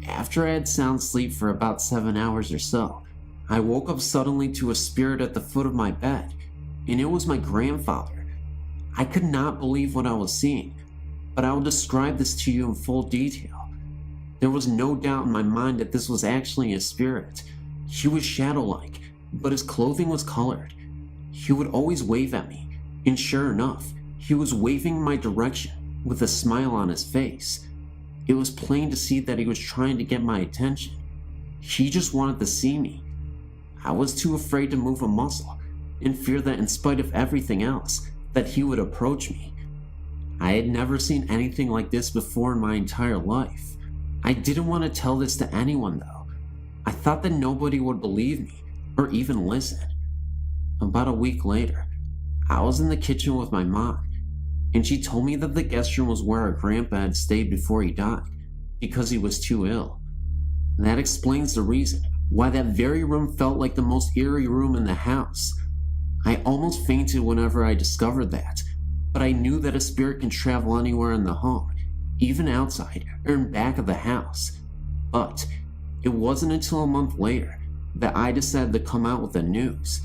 S1: After I had sound sleep for about 7 hours or so, I woke up suddenly to a spirit at the foot of my bed, and it was my grandfather. I could not believe what I was seeing, but I will describe this to you in full detail. There was no doubt in my mind that this was actually a spirit. He was shadow-like, but his clothing was colored. He would always wave at me, and sure enough, he was waving in my direction with a smile on his face. It was plain to see that he was trying to get my attention. He just wanted to see me. I was too afraid to move a muscle, in fear that in spite of everything else, that he would approach me. I had never seen anything like this before in my entire life. I didn't want to tell this to anyone though. I thought that nobody would believe me, or even listen. About a week later, I was in the kitchen with my mom, and she told me that the guest room was where our grandpa had stayed before he died, because he was too ill. That explains the reason why that very room felt like the most eerie room in the house. I almost fainted whenever I discovered that, but I knew that a spirit can travel anywhere in the home, even outside or in back of the house. But it wasn't until a month later that I decided to come out with the news.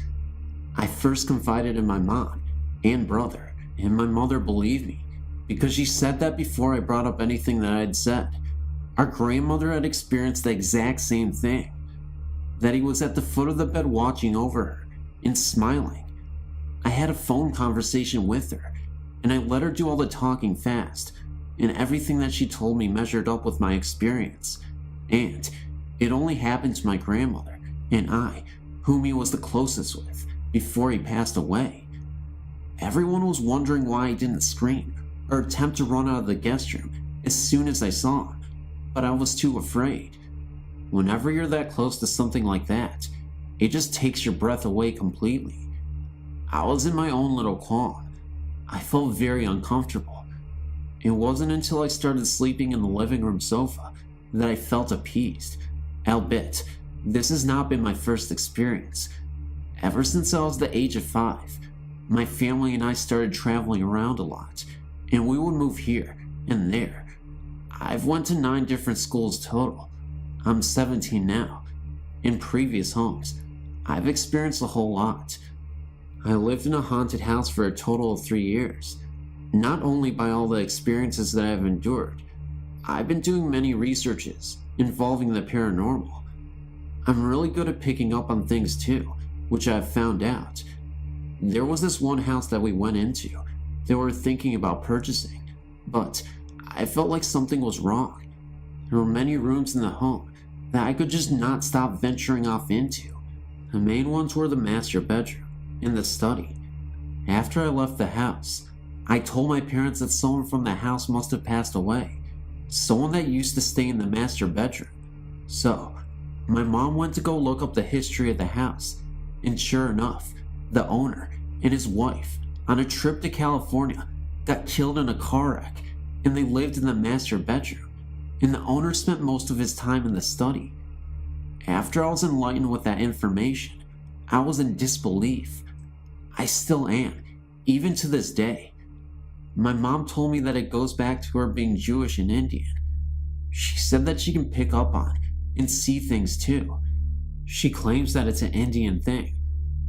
S1: I first confided in my mom and brother, and my mother believed me, because she said that before I brought up anything that I had said. Our grandmother had experienced the exact same thing, that he was at the foot of the bed watching over her and smiling. I had a phone conversation with her, and I let her do all the talking fast, and everything that she told me measured up with my experience. And It only happened to my grandmother and I, whom he was the closest with, before he passed away. Everyone was wondering why I didn't scream or attempt to run out of the guest room as soon as I saw him, but I was too afraid. Whenever you're that close to something like that, it just takes your breath away completely. I was in my own little calm. I felt very uncomfortable. It wasn't until I started sleeping in the living room sofa that I felt appeased. Albeit, this has not been my first experience. Ever since I was the age of 5, my family and I started traveling around a lot, and we would move here and there. I've went to 9 different schools total. I'm 17 now. In previous homes, I've experienced a whole lot. I lived in a haunted house for a total of 3 years. Not only by all the experiences that I've endured, I've been doing many researches involving the paranormal. I'm really good at picking up on things too, which I've found out. There was this one house that we went into that we were thinking about purchasing, but I felt like something was wrong. There were many rooms in the home that I could just not stop venturing off into. The main ones were the master bedroom and the study. After I left the house, I told my parents that someone from the house must have passed away, someone that used to stay in the master bedroom. So, my mom went to go look up the history of the house, and sure enough, the owner and his wife, on a trip to California, got killed in a car wreck, and they lived in the master bedroom, and the owner spent most of his time in the study. After I was enlightened with that information, I was in disbelief. I still am, even to this day. My mom told me that it goes back to her being Jewish and Indian. She said that she can pick up on and see things too. She claims that it's an Indian thing,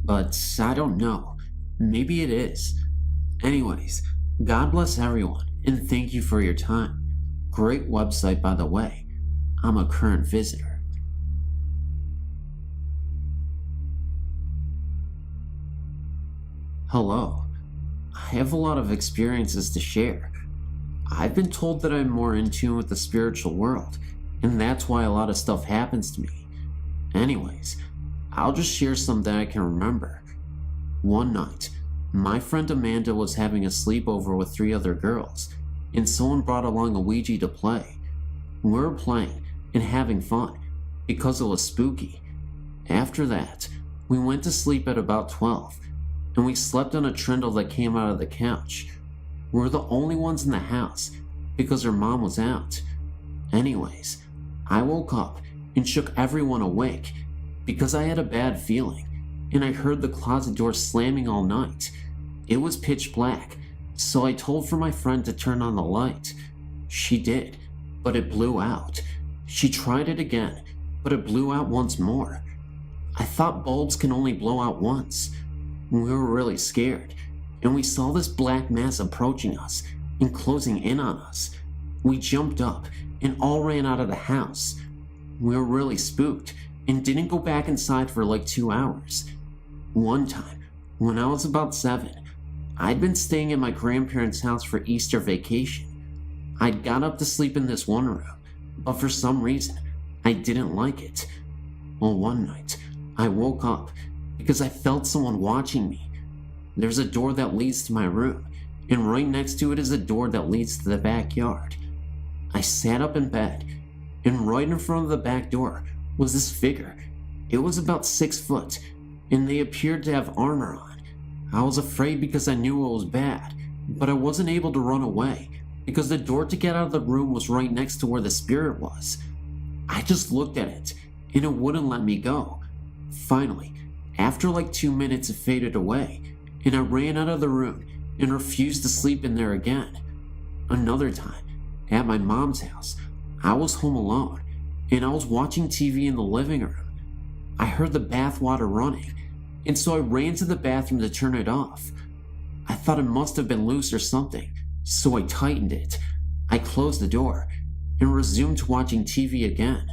S1: but I don't know. Maybe it is. Anyways, God bless everyone, and thank you for your time. Great website, by the way. I'm a current visitor. Hello. I have a lot of experiences to share. I've been told that I'm more in tune with the spiritual world, and that's why a lot of stuff happens to me. Anyways, I'll just share some that I can remember. One night, my friend Amanda was having a sleepover with 3 other girls, and someone brought along a Ouija to play. We were playing and having fun because it was spooky. After that, we went to sleep at about 12, and we slept on a trundle that came out of the couch. We were the only ones in the house because her mom was out. Anyways, I woke up and shook everyone awake because I had a bad feeling, and I heard the closet door slamming all night. It was pitch black, so I told for my friend to turn on the light. She did, but it blew out. She tried it again, but it blew out once more. I thought bulbs can only blow out once. We were really scared, and we saw this black mass approaching us and closing in on us. We jumped up and all ran out of the house. We were really spooked and didn't go back inside for like 2 hours. One time, when I was about 7, I'd been staying at my grandparents' house for Easter vacation. I'd got up to sleep in this one room, but for some reason, I didn't like it. Well, one night, I woke up because I felt someone watching me. There's a door that leads to my room, and right next to it is a door that leads to the backyard. I sat up in bed, and right in front of the back door was this figure. It was about 6 foot, and they appeared to have armor on. I was afraid because I knew it was bad, but I wasn't able to run away because the door to get out of the room was right next to where the spirit was. I just looked at it, and it wouldn't let me go. Finally, after like 2 minutes, it faded away, and I ran out of the room and refused to sleep in there again. Another time, at my mom's house, I was home alone, and I was watching TV in the living room. I heard the bath water running, and so I ran to the bathroom to turn it off. I thought it must have been loose or something, so I tightened it. I closed the door and resumed watching TV again.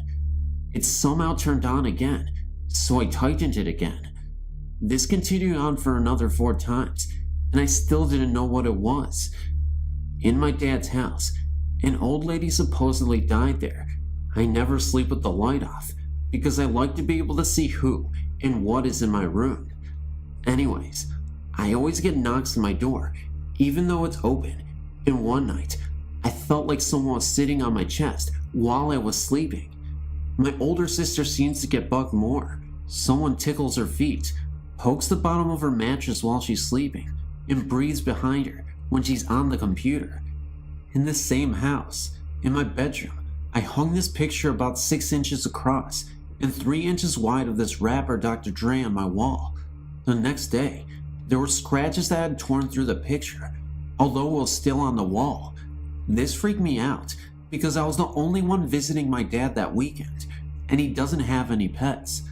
S1: It somehow turned on again, so I tightened it again. This continued on for another 4 times, and I still didn't know what it was. In my dad's house, an old lady supposedly died there. I never sleep with the light off, because I like to be able to see who and what is in my room. Anyways, I always get knocks on my door, even though it's open, and one night, I felt like someone was sitting on my chest while I was sleeping. My older sister seems to get bugged more. Someone tickles her feet, pokes the bottom of her mattress while she's sleeping, and breathes behind her when she's on the computer. In the same house, in my bedroom, I hung this picture about 6 inches across and 3 inches wide of this rapper Dr. Dre on my wall. The next day, there were scratches that had torn through the picture, although it was still on the wall. This freaked me out because I was the only one visiting my dad that weekend, and he doesn't have any pets.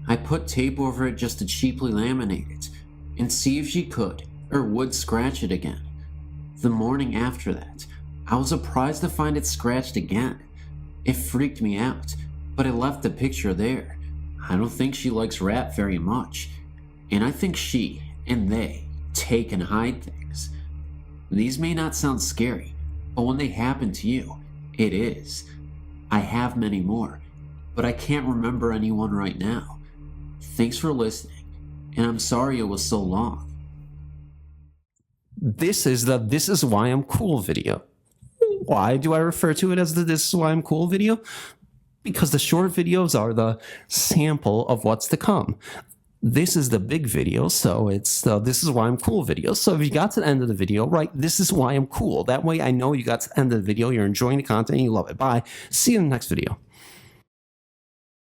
S1: I put tape over it just to cheaply laminate it and see if she could or would scratch it again. The morning after that, I was surprised to find it scratched again. It freaked me out, but I left the picture there. I don't think she likes rap very much, and I think she and they take and hide things. These may not sound scary, but when they happen to you, it is. I have many more, but I can't remember anyone right now. Thanks for listening, and I'm sorry it was so long.
S4: This is the This Is Why I'm Cool video. Why do I refer to it as the This Is Why I'm Cool video? Because the short videos are the sample of what's to come. This is the big video, so it's the This Is Why I'm Cool video. So if you got to the end of the video, right, this is why I'm cool. That way I know you got to the end of the video, you're enjoying the content, and you love it. Bye. See you in the next video.